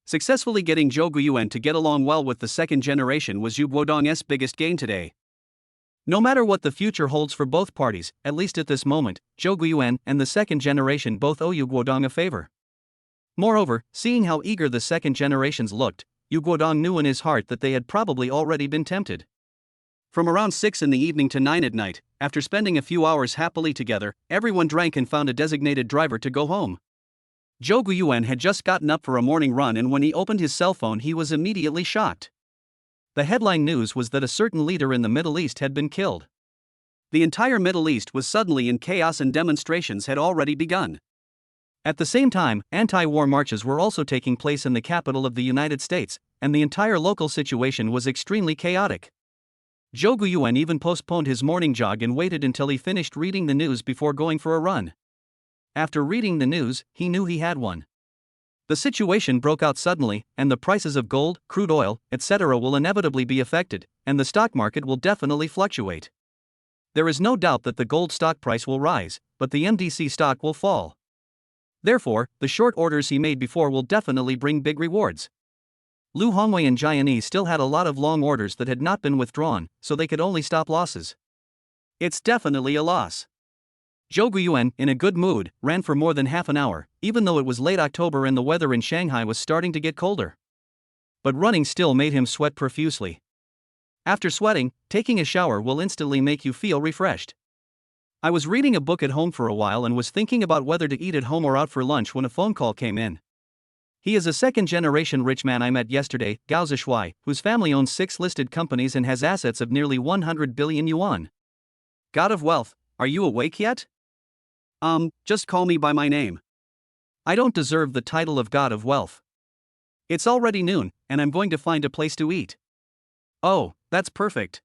Successfully getting Zhou Yuan to get along well with the second generation was Yu Guodong's biggest gain today. No matter what the future holds for both parties, at least at this moment, Zhou Yuan and the second generation both owe Yu Guodong a favor. Moreover, seeing how eager the second generations looked, Yu Guodong knew in his heart that they had probably already been tempted. From around 6 in the evening to 9 at night, after spending a few hours happily together, everyone drank and found a designated driver to go home. Zhou Yuan had just gotten up for a morning run, and when he opened his cell phone he was immediately shocked. The headline news was that a certain leader in the Middle East had been killed. The entire Middle East was suddenly in chaos and demonstrations had already begun. At the same time, anti-war marches were also taking place in the capital of the United States, and the entire local situation was extremely chaotic. Zhou Yuan even postponed his morning jog and waited until he finished reading the news before going for a run. After reading the news, he knew he had won. The situation broke out suddenly, and the prices of gold, crude oil, etc. will inevitably be affected, and the stock market will definitely fluctuate. There is no doubt that the gold stock price will rise, but the MDC stock will fall. Therefore, the short orders he made before will definitely bring big rewards. Lu Hongwei and Jianyi still had a lot of long orders that had not been withdrawn, so they could only stop losses. It's definitely a loss. Zhou Yuan, in a good mood, ran for more than half an hour, even though it was late October and the weather in Shanghai was starting to get colder. But running still made him sweat profusely. After sweating, taking a shower will instantly make you feel refreshed. I was reading a book at home for a while and was thinking about whether to eat at home or out for lunch when a phone call came in. He is a second-generation rich man I met yesterday, Gao Zishuai, whose family owns 6 listed companies and has assets of nearly 100 billion yuan. God of wealth, are you awake yet? Just call me by my name. I don't deserve the title of God of wealth. It's already noon, and I'm going to find a place to eat. Oh, that's perfect.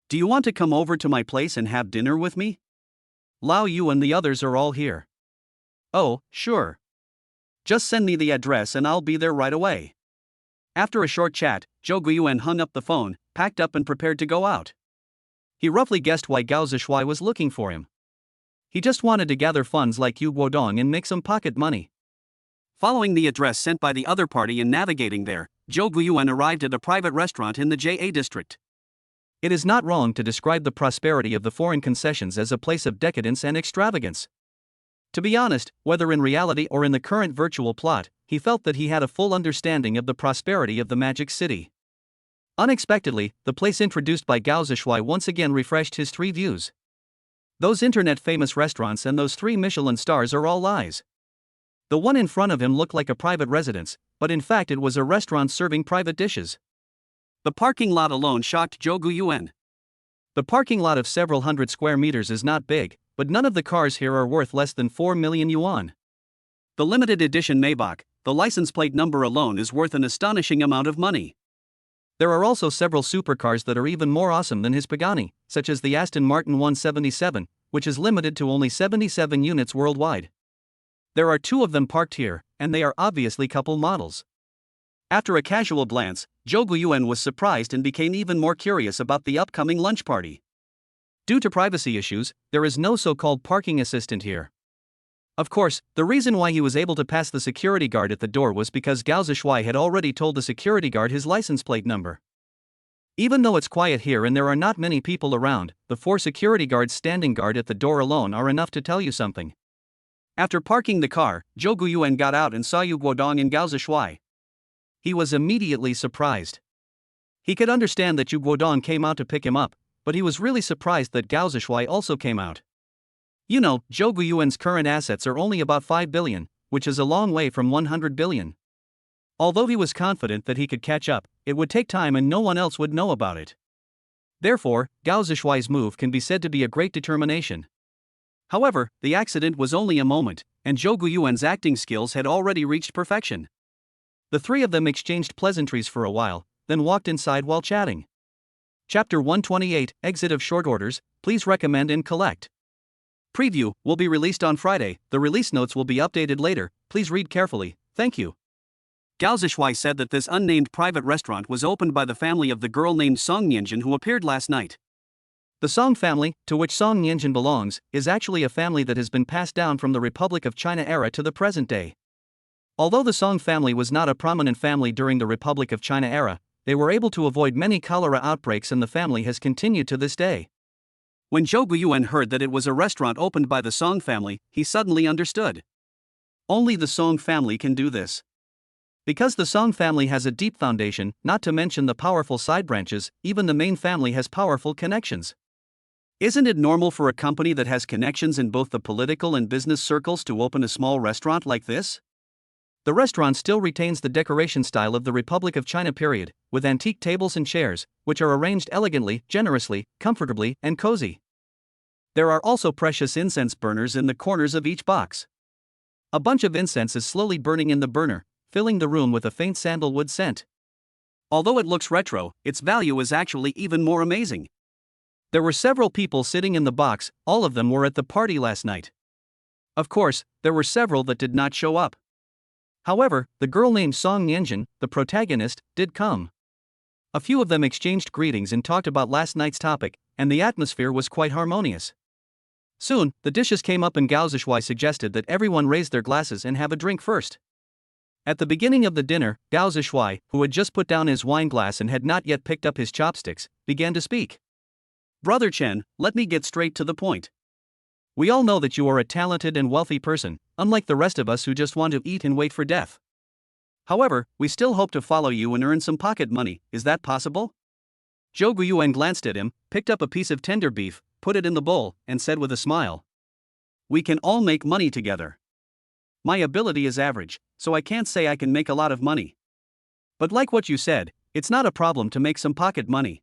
Do you want to come over to my place and have dinner with me? Lao Yu and the others are all here. Oh, sure. Just send me the address and I'll be there right away. After a short chat, Zhou Yuan hung up the phone, packed up and prepared to go out. He roughly guessed why Gao Zishuai was looking for him. He just wanted to gather funds like Yu Guodong and make some pocket money. Following the address sent by the other party and navigating there, Zhou Yuan arrived at a private restaurant in the JA district. It is not wrong to describe the prosperity of the foreign concessions as a place of decadence and extravagance. To be honest, whether in reality or in the current virtual plot, he felt that he had a full understanding of the prosperity of the Magic City. Unexpectedly, the place introduced by Gao Zishuai once again refreshed his 3 views. Those internet-famous restaurants and those 3 Michelin stars are all lies. The one in front of him looked like a private residence, but in fact it was a restaurant serving private dishes. The parking lot alone shocked Zhou Guyuan. The parking lot of several hundred square meters is not big, but none of the cars here are worth less than 4 million yuan. The limited edition Maybach, the license plate number alone is worth an astonishing amount of money. There are also several supercars that are even more awesome than his Pagani, such as the Aston Martin 177, which is limited to only 77 units worldwide. There are 2 of them parked here, and they are obviously couple models. After a casual glance, Zhou Guyuan was surprised and became even more curious about the upcoming lunch party. Due to privacy issues, there is no so-called parking assistant here. Of course, the reason why he was able to pass the security guard at the door was because Gao Zishuai had already told the security guard his license plate number. Even though it's quiet here and there are not many people around, the 4 security guards standing guard at the door alone are enough to tell you something. After parking the car, Zhou Guyuan got out and saw Yu Guodong and Gao Zishuai. He was immediately surprised. He could understand that Yu Guodong came out to pick him up, but he was really surprised that Gao Zishuai also came out. You know, Zhou Guyuan's current assets are only about 5 billion, which is a long way from 100 billion. Although he was confident that he could catch up, it would take time and no one else would know about it. Therefore, Gao Zishuai's move can be said to be a great determination. However, the accident was only a moment, and Zhou Guyuan's acting skills had already reached perfection. The 3 of them exchanged pleasantries for a while, then walked inside while chatting. Chapter 128, Exit of Short Orders, please recommend and collect. Preview will be released on Friday, the release notes will be updated later, please read carefully, thank you. Gao Zishuai said that this unnamed private restaurant was opened by the family of the girl named Song Nianjin who appeared last night. The Song family, to which Song Nianjin belongs, is actually a family that has been passed down from the Republic of China era to the present day. Although the Song family was not a prominent family during the Republic of China era, they were able to avoid many cholera outbreaks and the family has continued to this day. When Zhou Guyuan heard that it was a restaurant opened by the Song family, he suddenly understood. Only the Song family can do this. Because the Song family has a deep foundation, not to mention the powerful side branches, even the main family has powerful connections. Isn't it normal for a company that has connections in both the political and business circles to open a small restaurant like this? The restaurant still retains the decoration style of the Republic of China period, with antique tables and chairs, which are arranged elegantly, generously, comfortably, and cozy. There are also precious incense burners in the corners of each box. A bunch of incense is slowly burning in the burner, filling the room with a faint sandalwood scent. Although it looks retro, its value is actually even more amazing. There were several people sitting in the box, all of them were at the party last night. Of course, there were several that did not show up. However, the girl named Song Nianjin, the protagonist, did come. A few of them exchanged greetings and talked about last night's topic, and the atmosphere was quite harmonious. Soon, the dishes came up and Gao Zishuai suggested that everyone raise their glasses and have a drink first. At the beginning of the dinner, Gao Zishuai, who had just put down his wine glass and had not yet picked up his chopsticks, began to speak. Brother Chen, let me get straight to the point. We all know that you are a talented and wealthy person, unlike the rest of us who just want to eat and wait for death. However, we still hope to follow you and earn some pocket money, is that possible? Zhou Guyuan glanced at him, picked up a piece of tender beef, put it in the bowl, and said with a smile. We can all make money together. My ability is average, so I can't say I can make a lot of money. But like what you said, it's not a problem to make some pocket money.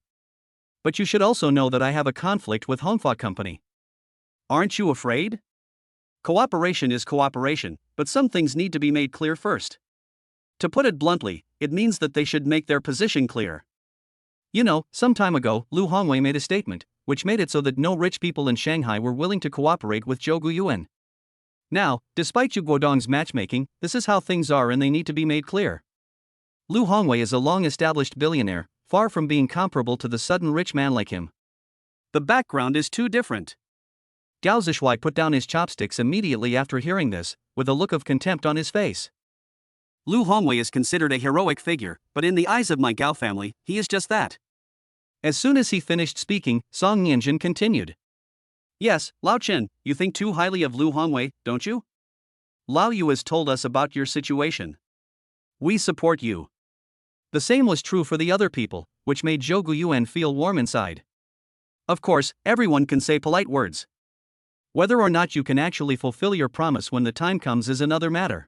But you should also know that I have a conflict with Hongfa Company. Aren't you afraid? Cooperation is cooperation, but some things need to be made clear first. To put it bluntly, it means that they should make their position clear. You know, some time ago, Lu Hongwei made a statement, which made it so that no rich people in Shanghai were willing to cooperate with Zhou Guyuan. Now, despite Yu Guodong's matchmaking, this is how things are and they need to be made clear. Lu Hongwei is a long-established billionaire, far from being comparable to the sudden rich man like him. The background is too different. Gao Zishuai put down his chopsticks immediately after hearing this, with a look of contempt on his face. Lu Hongwei is considered a heroic figure, but in the eyes of my Gao family, he is just that. As soon as he finished speaking, Song Nianjin continued. Yes, Lao Chen, you think too highly of Lu Hongwei, don't you? Lao Yu has told us about your situation. We support you. The same was true for the other people, which made Zhou Guyuan feel warm inside. Of course, everyone can say polite words. Whether or not you can actually fulfill your promise when the time comes is another matter.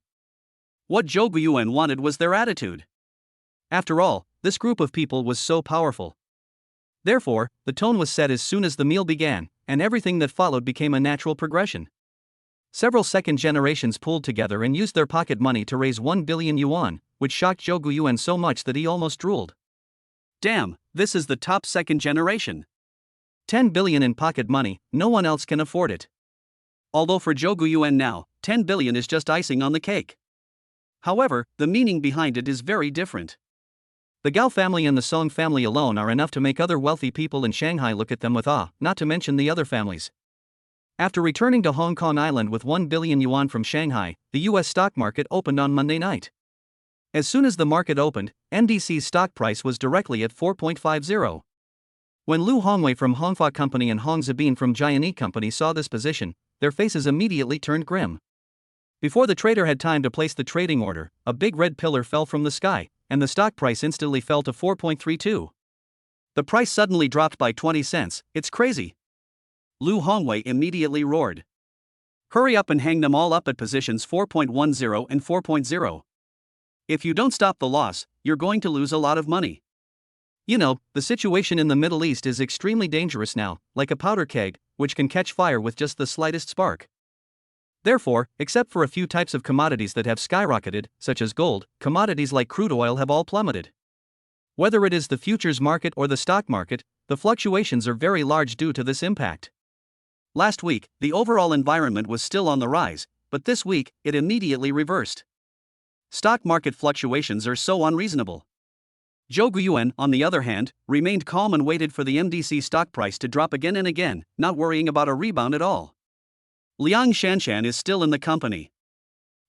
What Zhou Guiyuan wanted was their attitude. After all, this group of people was so powerful. Therefore, the tone was set as soon as the meal began, and everything that followed became a natural progression. Several second generations pooled together and used their pocket money to raise 1 billion yuan, which shocked Zhou Guiyuan so much that he almost drooled. Damn, this is the top second generation. 10 billion in pocket money, no one else can afford it. Although for Zhou Guiyuan now, 10 billion is just icing on the cake. However, the meaning behind it is very different. The Gao family and the Song family alone are enough to make other wealthy people in Shanghai look at them with awe, not to mention the other families. After returning to Hong Kong Island with 1 billion yuan from Shanghai, the US stock market opened on Monday night. As soon as the market opened, NDC's stock price was directly at 4.50. When Lu Hongwei from Hongfa Company and Hong Zibin from Jiayi Company saw this position, their faces immediately turned grim. Before the trader had time to place the trading order, a big red pillar fell from the sky, and the stock price instantly fell to 4.32. The price suddenly dropped by 20 cents, it's crazy. Lu Hongwei immediately roared. Hurry up and hang them all up at positions 4.10 and 4.0. If you don't stop the loss, you're going to lose a lot of money. You know, the situation in the Middle East is extremely dangerous now, like a powder keg, which can catch fire with just the slightest spark. Therefore, except for a few types of commodities that have skyrocketed, such as gold, commodities like crude oil have all plummeted. Whether it is the futures market or the stock market, the fluctuations are very large due to this impact. Last week, the overall environment was still on the rise, but this week, it immediately reversed. Stock market fluctuations are so unreasonable. Zhou Guiyuan, on the other hand, remained calm and waited for the MDC stock price to drop again and again, not worrying about a rebound at all. Liang Shanshan is still in the company.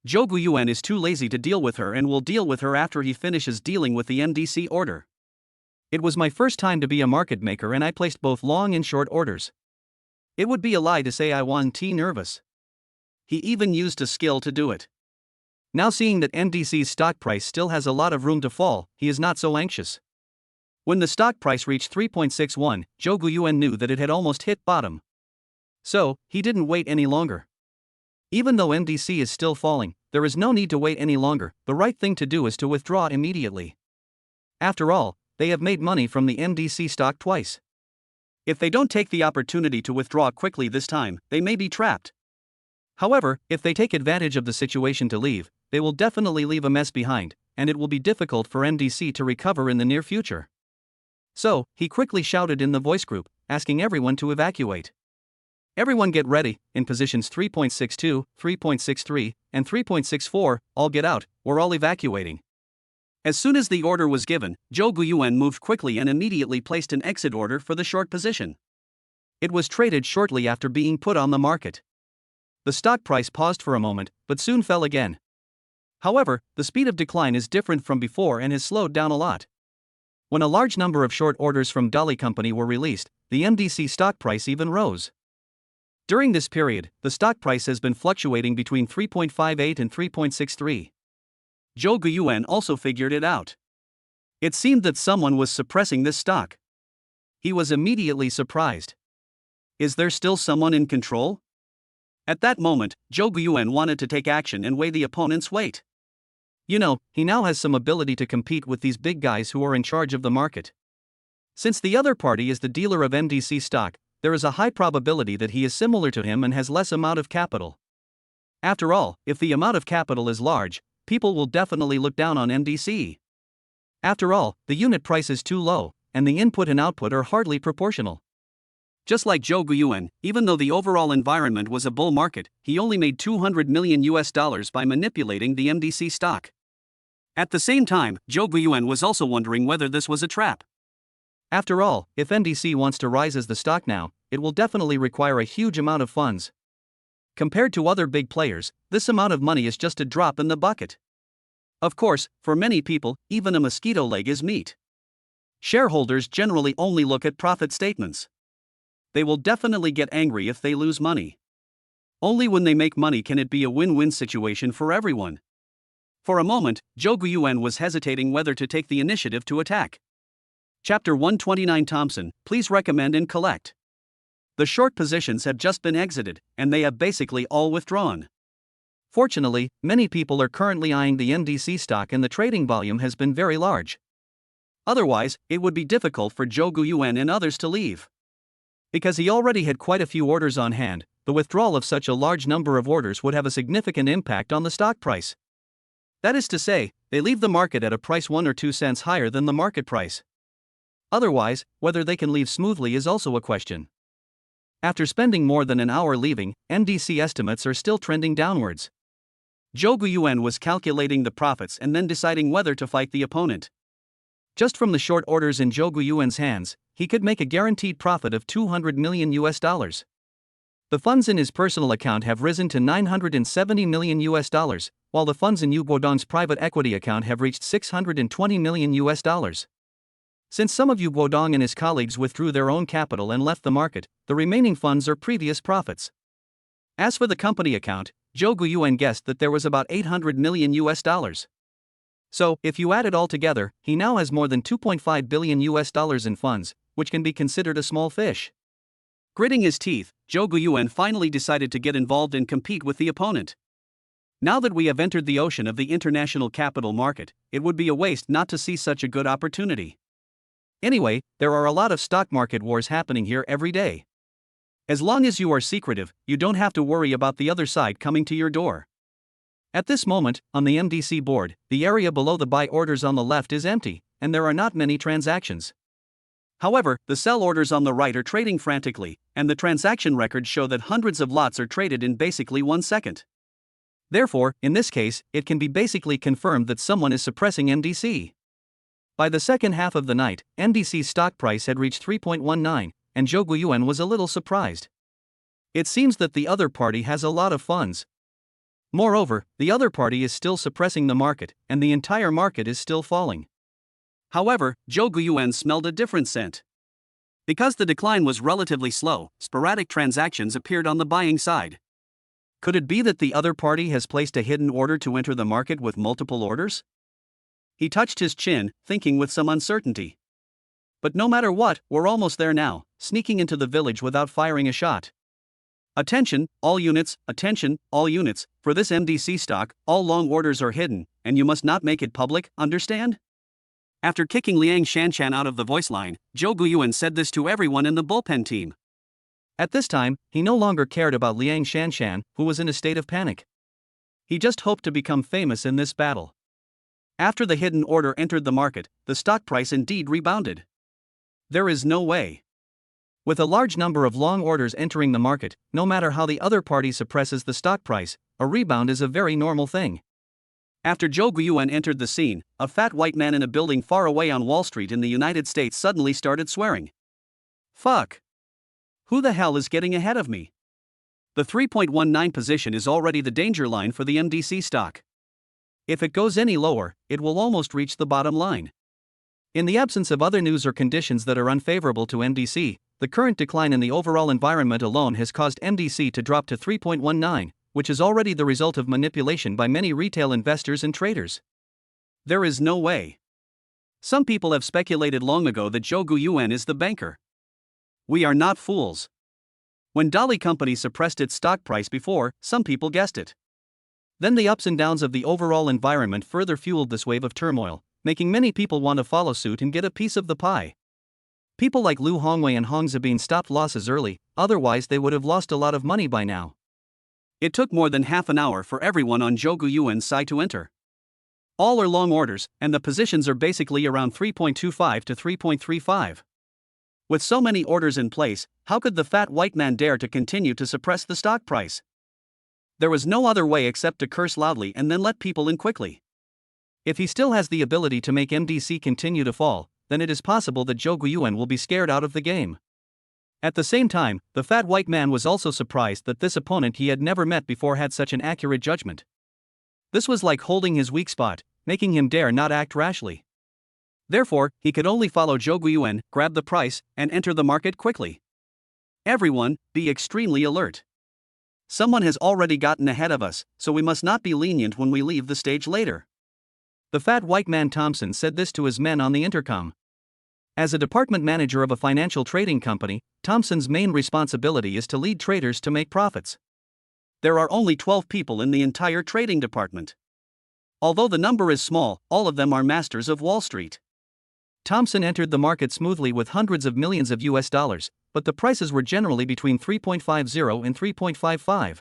Zhou Guiyuan is too lazy to deal with her and will deal with her after he finishes dealing with the MDC order. It was my first time to be a market maker and I placed both long and short orders. It would be a lie to say I wasn't nervous. He even used a skill to do it. Now seeing that MDC's stock price still has a lot of room to fall, he is not so anxious. When the stock price reached 3.61, Zhou Guiyuan knew that it had almost hit bottom. So, he didn't wait any longer. Even though MDC is still falling, there is no need to wait any longer, the right thing to do is to withdraw immediately. After all, they have made money from the MDC stock twice. If they don't take the opportunity to withdraw quickly this time, they may be trapped. However, if they take advantage of the situation to leave, they will definitely leave a mess behind, and it will be difficult for MDC to recover in the near future. So, he quickly shouted in the voice group, asking everyone to evacuate. Everyone get ready, in positions 3.62, 3.63, and 3.64, all get out, we're all evacuating. As soon as the order was given, Zhou Guiyuan moved quickly and immediately placed an exit order for the short position. It was traded shortly after being put on the market. The stock price paused for a moment, but soon fell again. However, the speed of decline is different from before and has slowed down a lot. When a large number of short orders from Dali Company were released, the MDC stock price even rose. During this period, the stock price has been fluctuating between 3.58 and 3.63. Zhou Guiyuan also figured it out. It seemed that someone was suppressing this stock. He was immediately surprised. Is there still someone in control? At that moment, Zhou Guiyuan wanted to take action and weigh the opponent's weight. You know, he now has some ability to compete with these big guys who are in charge of the market. Since the other party is the dealer of MDC stock, there is a high probability that he is similar to him and has less amount of capital. After all, if the amount of capital is large, people will definitely look down on MDC. After all, the unit price is too low, and the input and output are hardly proportional. Just like Zhou Guiyuan, even though the overall environment was a bull market, he only made $200 million by manipulating the MDC stock. At the same time, Zhou Guiyuan was also wondering whether this was a trap. After all, if MDC wants to rise as the stock now, it will definitely require a huge amount of funds. Compared to other big players, this amount of money is just a drop in the bucket. Of course, for many people, even a mosquito leg is meat. Shareholders generally only look at profit statements. They will definitely get angry if they lose money. Only when they make money can it be a win-win situation for everyone. For a moment, Zhou Guiyuan was hesitating whether to take the initiative to attack. Chapter 129 Thompson, please recommend and collect. The short positions have just been exited, and they have basically all withdrawn. Fortunately, many people are currently eyeing the MDC stock and the trading volume has been very large. Otherwise, it would be difficult for Zhou Guiyuan and others to leave. Because he already had quite a few orders on hand, the withdrawal of such a large number of orders would have a significant impact on the stock price. That is to say, they leave the market at a price 1 or 2 cents higher than the market price. Otherwise, whether they can leave smoothly is also a question. After spending more than an hour leaving, MDC estimates are still trending downwards. Zhou Guiyuan was calculating the profits and then deciding whether to fight the opponent. Just from the short orders in Zhou Guiyuan's hands, he could make a guaranteed profit of $200 million. The funds in his personal account have risen to $970 million, while the funds in Yu Guodong's private equity account have reached $620 million. Since some of Yu Guodong and his colleagues withdrew their own capital and left the market, the remaining funds are previous profits. As for the company account, Zhou Guiyuan guessed that there was about $800 million. So, if you add it all together, he now has more than $2.5 billion in funds, which can be considered a small fish. Gritting his teeth, Zhou Guiyuan finally decided to get involved and compete with the opponent. Now that we have entered the ocean of the international capital market, it would be a waste not to see such a good opportunity. Anyway, there are a lot of stock market wars happening here every day. As long as you are secretive, you don't have to worry about the other side coming to your door. At this moment, on the MDC board, the area below the buy orders on the left is empty, and there are not many transactions. However, the sell orders on the right are trading frantically, and the transaction records show that hundreds of lots are traded in basically 1 second. Therefore, in this case, it can be basically confirmed that someone is suppressing MDC. By the second half of the night, MDC's stock price had reached 3.19, and Zhou Guiyuan was a little surprised. It seems that the other party has a lot of funds. Moreover, the other party is still suppressing the market, and the entire market is still falling. However, Zhou Guiyuan smelled a different scent. Because the decline was relatively slow, sporadic transactions appeared on the buying side. Could it be that the other party has placed a hidden order to enter the market with multiple orders? He touched his chin, thinking with some uncertainty. But no matter what, we're almost there now, sneaking into the village without firing a shot. Attention, all units, for this MDC stock, all long orders are hidden, and you must not make it public, understand? After kicking Liang Shanshan out of the voice line, Zhou Guiyuan said this to everyone in the bullpen team. At this time, he no longer cared about Liang Shanshan, who was in a state of panic. He just hoped to become famous in this battle. After the hidden order entered the market, the stock price indeed rebounded. There is no way. With a large number of long orders entering the market, no matter how the other party suppresses the stock price, a rebound is a very normal thing. After Zhou Guiyuan entered the scene, a fat white man in a building far away on Wall Street in the United States suddenly started swearing. Fuck! Who the hell is getting ahead of me? The 3.19 position is already the danger line for the MDC stock. If it goes any lower, it will almost reach the bottom line. In the absence of other news or conditions that are unfavorable to MDC, the current decline in the overall environment alone has caused MDC to drop to 3.19, which is already the result of manipulation by many retail investors and traders. There is no way. Some people have speculated long ago that Zhou Guiyuan is the banker. We are not fools. When Dolly Company suppressed its stock price before, some people guessed it. Then the ups and downs of the overall environment further fueled this wave of turmoil, making many people want to follow suit and get a piece of the pie. People like Liu Hongwei and Hong Zibin stopped losses early, otherwise they would have lost a lot of money by now. It took more than half an hour for everyone on Zhou Guiyuan's side to enter. All are long orders, and the positions are basically around 3.25 to 3.35. With so many orders in place, how could the fat white man dare to continue to suppress the stock price? There was no other way except to curse loudly and then let people in quickly. If he still has the ability to make MDC continue to fall, then it is possible that Zhou Guiyuan will be scared out of the game. At the same time, the fat white man was also surprised that this opponent he had never met before had such an accurate judgment. This was like holding his weak spot, making him dare not act rashly. Therefore, he could only follow Zhou Guiyuan, grab the price, and enter the market quickly. Everyone, be extremely alert. Someone has already gotten ahead of us, so we must not be lenient when we leave the stage later. The fat white man Thompson said this to his men on the intercom. As a department manager of a financial trading company, Thompson's main responsibility is to lead traders to make profits. there are only 12 people in the entire trading department. Although the number is small, all of them are masters of Wall Street. Thompson entered the market smoothly with hundreds of millions of US dollars, but the prices were generally between 3.50 and 3.55.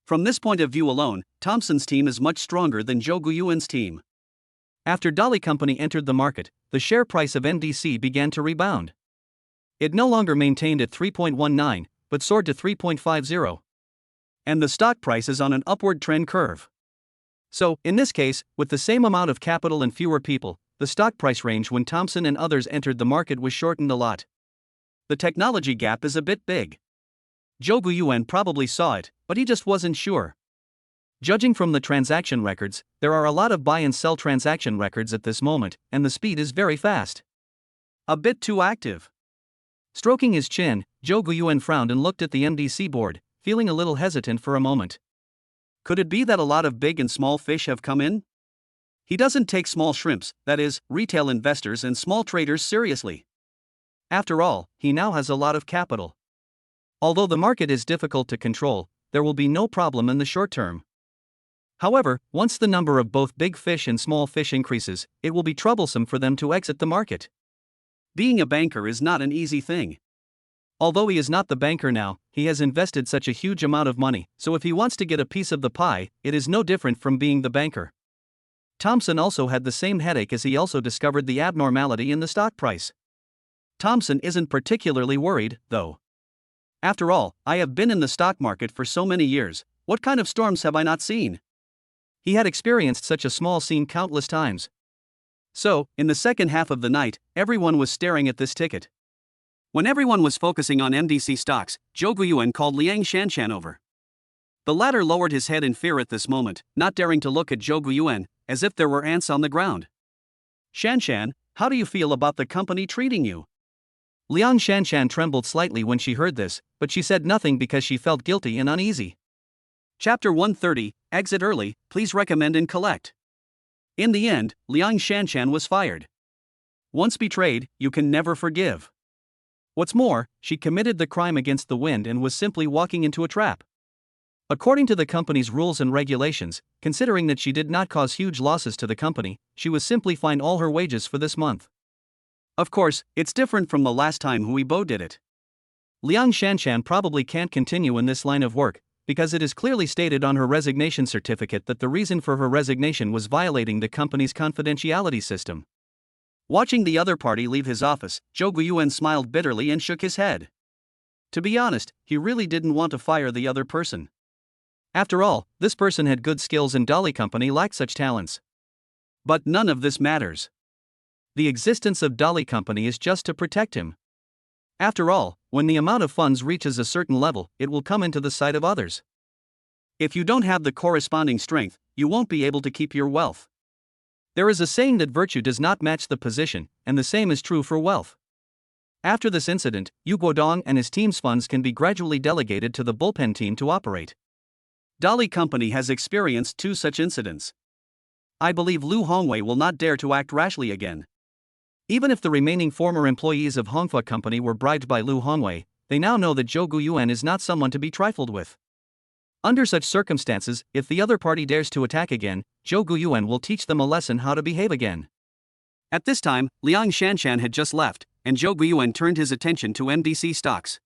From this point of view alone, Thompson's team is much stronger than Zhou Guiyuan's team. After Dali Company entered the market, the share price of NDC began to rebound. It no longer maintained at 3.19, but soared to 3.50. And the stock price is on an upward trend curve. So, in this case, with the same amount of capital and fewer people, the stock price range when Thompson and others entered the market was shortened a lot. The technology gap is a bit big. Zhou Guiyuan probably saw it, but he just wasn't sure. Judging from the transaction records, there are a lot of buy and sell transaction records at this moment, and the speed is very fast. A bit too active. Stroking his chin, Zhou Guiyuan frowned and looked at the MDC board, feeling a little hesitant for a moment. Could it be that a lot of big and small fish have come in? He doesn't take small shrimps, that is, retail investors and small traders, seriously. After all, he now has a lot of capital. Although the market is difficult to control, there will be no problem in the short term. However, once the number of both big fish and small fish increases, it will be troublesome for them to exit the market. Being a banker is not an easy thing. Although he is not the banker now, he has invested such a huge amount of money, so if he wants to get a piece of the pie, it is no different from being the banker. Thompson also had the same headache as he also discovered the abnormality in the stock price. Thompson isn't particularly worried, though. After all, I have been in the stock market for so many years, what kind of storms have I not seen? He had experienced such a small scene countless times. So, in the second half of the night, everyone was staring at this ticket. When everyone was focusing on MDC stocks, Zhou Guiyuan called Liang Shanshan over. The latter lowered his head in fear at this moment, not daring to look at Zhou Guiyuan, as if there were ants on the ground. Shanshan, how do you feel about the company treating you? Liang Shanshan trembled slightly when she heard this, but she said nothing because she felt guilty and uneasy. Chapter 130, Exit Early, Please Recommend and Collect. In the end, Liang Shanshan was fired. Once betrayed, you can never forgive. What's more, she committed the crime against the wind and was simply walking into a trap. According to the company's rules and regulations, considering that she did not cause huge losses to the company, she was simply fined all her wages for this month. Of course, it's different from the last time Huibo did it. Liang Shanshan probably can't continue in this line of work, because it is clearly stated on her resignation certificate that the reason for her resignation was violating the company's confidentiality system. Watching the other party leave his office, Zhou Guiyuan smiled bitterly and shook his head. To be honest, he really didn't want to fire the other person. After all, this person had good skills and Dali Company lacked such talents. But none of this matters. The existence of Dali Company is just to protect him. After all, when the amount of funds reaches a certain level, it will come into the sight of others. If you don't have the corresponding strength, you won't be able to keep your wealth. There is a saying that virtue does not match the position, and the same is true for wealth. After this incident, Yu Guodong and his team's funds can be gradually delegated to the bullpen team to operate. Dali Company has experienced 2 such incidents. I believe Lu Hongwei will not dare to act rashly again. Even if the remaining former employees of Hongfa Company were bribed by Lu Hongwei, they now know that Zhou Guiyuan is not someone to be trifled with. Under such circumstances, if the other party dares to attack again, Zhou Guiyuan will teach them a lesson how to behave again. At this time, Liang Shanshan had just left, and Zhou Guiyuan turned his attention to MDC stocks.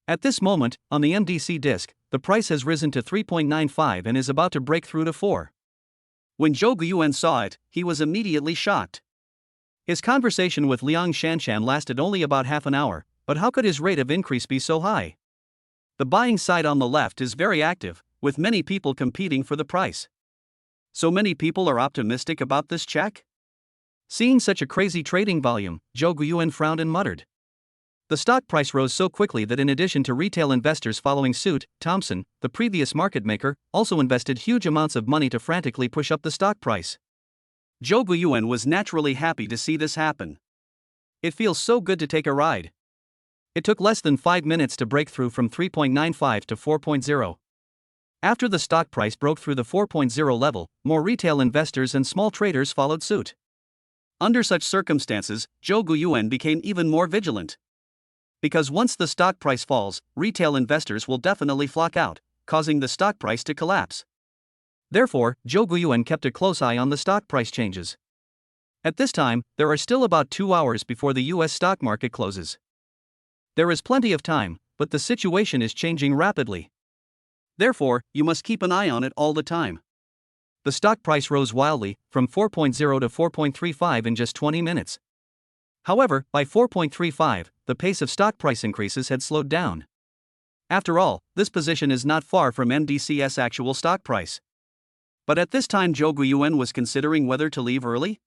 At this moment, on the MDC disk, the price has risen to 3.95 and is about to break through to 4. When Zhou Guiyuan saw it, he was immediately shocked. His conversation with Liang Shanshan lasted only about half an hour, but how could his rate of increase be so high? The buying side on the left is very active, with many people competing for the price. So many people are optimistic about this check? Seeing such a crazy trading volume, Zhou Guiyuan frowned and muttered. The stock price rose so quickly that in addition to retail investors following suit, Thompson, the previous market maker, also invested huge amounts of money to frantically push up the stock price. Zhou Guiyuan was naturally happy to see this happen. It feels so good to take a ride. It took less than 5 minutes to break through from 3.95 to 4.0. After the stock price broke through the 4.0 level, more retail investors and small traders followed suit. Under such circumstances, Zhou Guiyuan became even more vigilant. Because once the stock price falls, retail investors will definitely flock out, causing the stock price to collapse. Therefore, Zhou Guiyuan kept a close eye on the stock price changes. At this time, there are still about 2 hours before the US stock market closes. There is plenty of time, but the situation is changing rapidly. Therefore, you must keep an eye on it all the time. The stock price rose wildly, from 4.0 to 4.35 in just 20 minutes. However, by 4.35, the pace of stock price increases had slowed down. After all, this position is not far from MDC's actual stock price. But at this time Zhou Guiyuan was considering whether to leave early.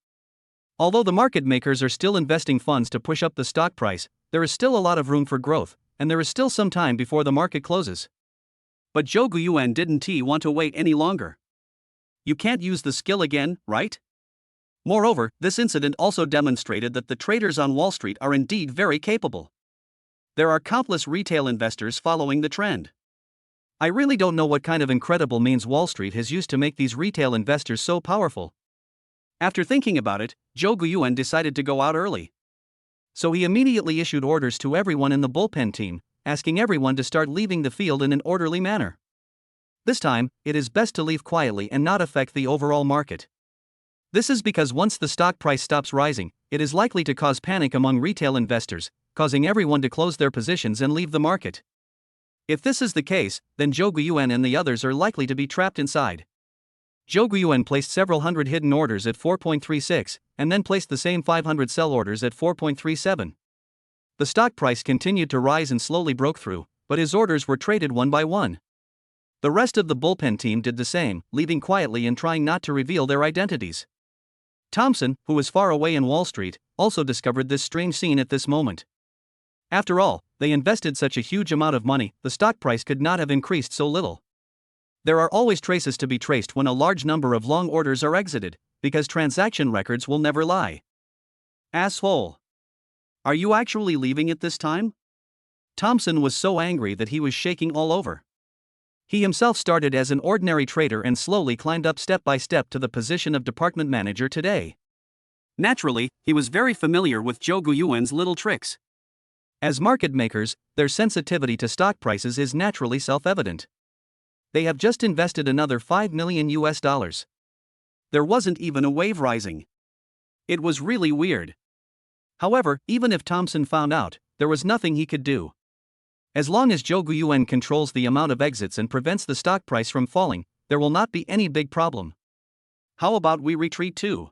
Although the market makers are still investing funds to push up the stock price, there is still a lot of room for growth, and there is still some time before the market closes. But Zhou Guiyuan didn't want to wait any longer. You can't use the skill again, right? Moreover, this incident also demonstrated that the traders on Wall Street are indeed very capable. There are countless retail investors following the trend. I really don't know what kind of incredible means Wall Street has used to make these retail investors so powerful. After thinking about it, Zhou Guiyuan decided to go out early. So he immediately issued orders to everyone in the bullpen team, asking everyone to start leaving the field in an orderly manner. This time, it is best to leave quietly and not affect the overall market. This is because once the stock price stops rising, it is likely to cause panic among retail investors, causing everyone to close their positions and leave the market. If this is the case, then Zhou Guiyuan and the others are likely to be trapped inside. Zhou Guiyuan placed several hundred hidden orders at 4.36, and then placed the same 500 sell orders at 4.37. The stock price continued to rise and slowly broke through, but his orders were traded one by one. The rest of the bullpen team did the same, leaving quietly and trying not to reveal their identities. Thompson, who was far away in Wall Street, also discovered this strange scene at this moment. After all, they invested such a huge amount of money, the stock price could not have increased so little. There are always traces to be traced when a large number of long orders are exited, because transaction records will never lie. Asshole. Are you actually leaving at this time? Thompson was so angry that he was shaking all over. He himself started as an ordinary trader and slowly climbed up step by step to the position of department manager today. Naturally, he was very familiar with Zhou Guiyuan's little tricks. As market makers, their sensitivity to stock prices is naturally self-evident. They have just invested another $5 million. There wasn't even a wave rising. It was really weird. However, even if Thompson found out, there was nothing he could do. As long as Zhou Guiyuan controls the amount of exits and prevents the stock price from falling, there will not be any big problem. How about we retreat too?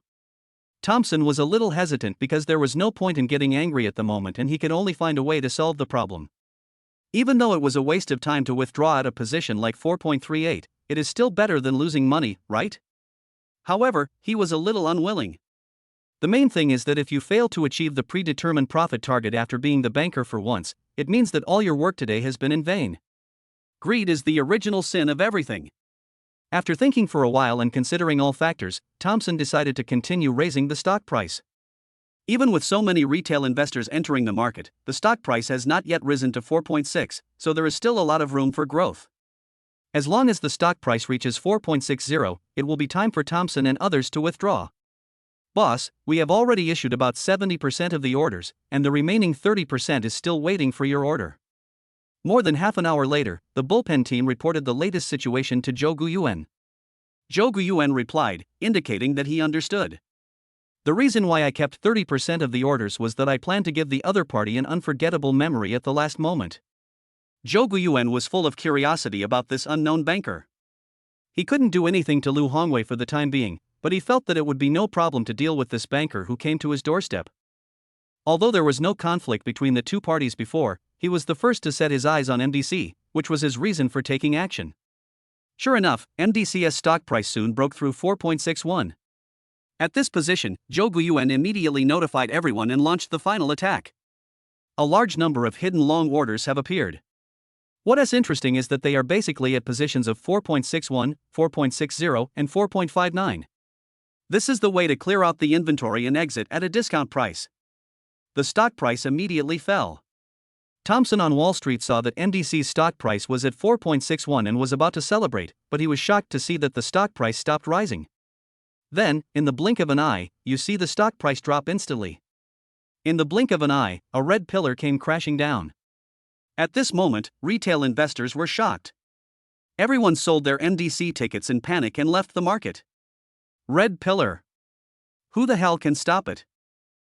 Thompson was a little hesitant because there was no point in getting angry at the moment and he could only find a way to solve the problem. Even though it was a waste of time to withdraw at a position like 4.38, it is still better than losing money, right? However, he was a little unwilling. The main thing is that if you fail to achieve the predetermined profit target after being the banker for once, it means that all your work today has been in vain. Greed is the original sin of everything. After thinking for a while and considering all factors, Thompson decided to continue raising the stock price. Even with so many retail investors entering the market, the stock price has not yet risen to 4.6, so there is still a lot of room for growth. As long as the stock price reaches 4.60, it will be time for Thompson and others to withdraw. Boss, we have already issued about 70% of the orders, and the remaining 30% is still waiting for your order. More than half an hour later, the bullpen team reported the latest situation to Zhou Guiyuan. Zhou Guiyuan replied, indicating that he understood. The reason why I kept 30% of the orders was that I planned to give the other party an unforgettable memory at the last moment. Zhou Guiyuan was full of curiosity about this unknown banker. He couldn't do anything to Lu Hongwei for the time being, but he felt that it would be no problem to deal with this banker who came to his doorstep. Although there was no conflict between the two parties before, he was the first to set his eyes on MDC, which was his reason for taking action. Sure enough, MDC's stock price soon broke through 4.61. At this position, Zhou Guiyuan immediately notified everyone and launched the final attack. A large number of hidden long orders have appeared. What is interesting is that they are basically at positions of 4.61, 4.60, and 4.59. This is the way to clear out the inventory and exit at a discount price. The stock price immediately fell. Thompson on Wall Street saw that MDC's stock price was at 4.61 and was about to celebrate, but he was shocked to see that the stock price stopped rising. Then, in the blink of an eye, you see the stock price drop instantly. In the blink of an eye, a red pillar came crashing down. At this moment, retail investors were shocked. Everyone sold their MDC tickets in panic and left the market. Red pillar. Who the hell can stop it?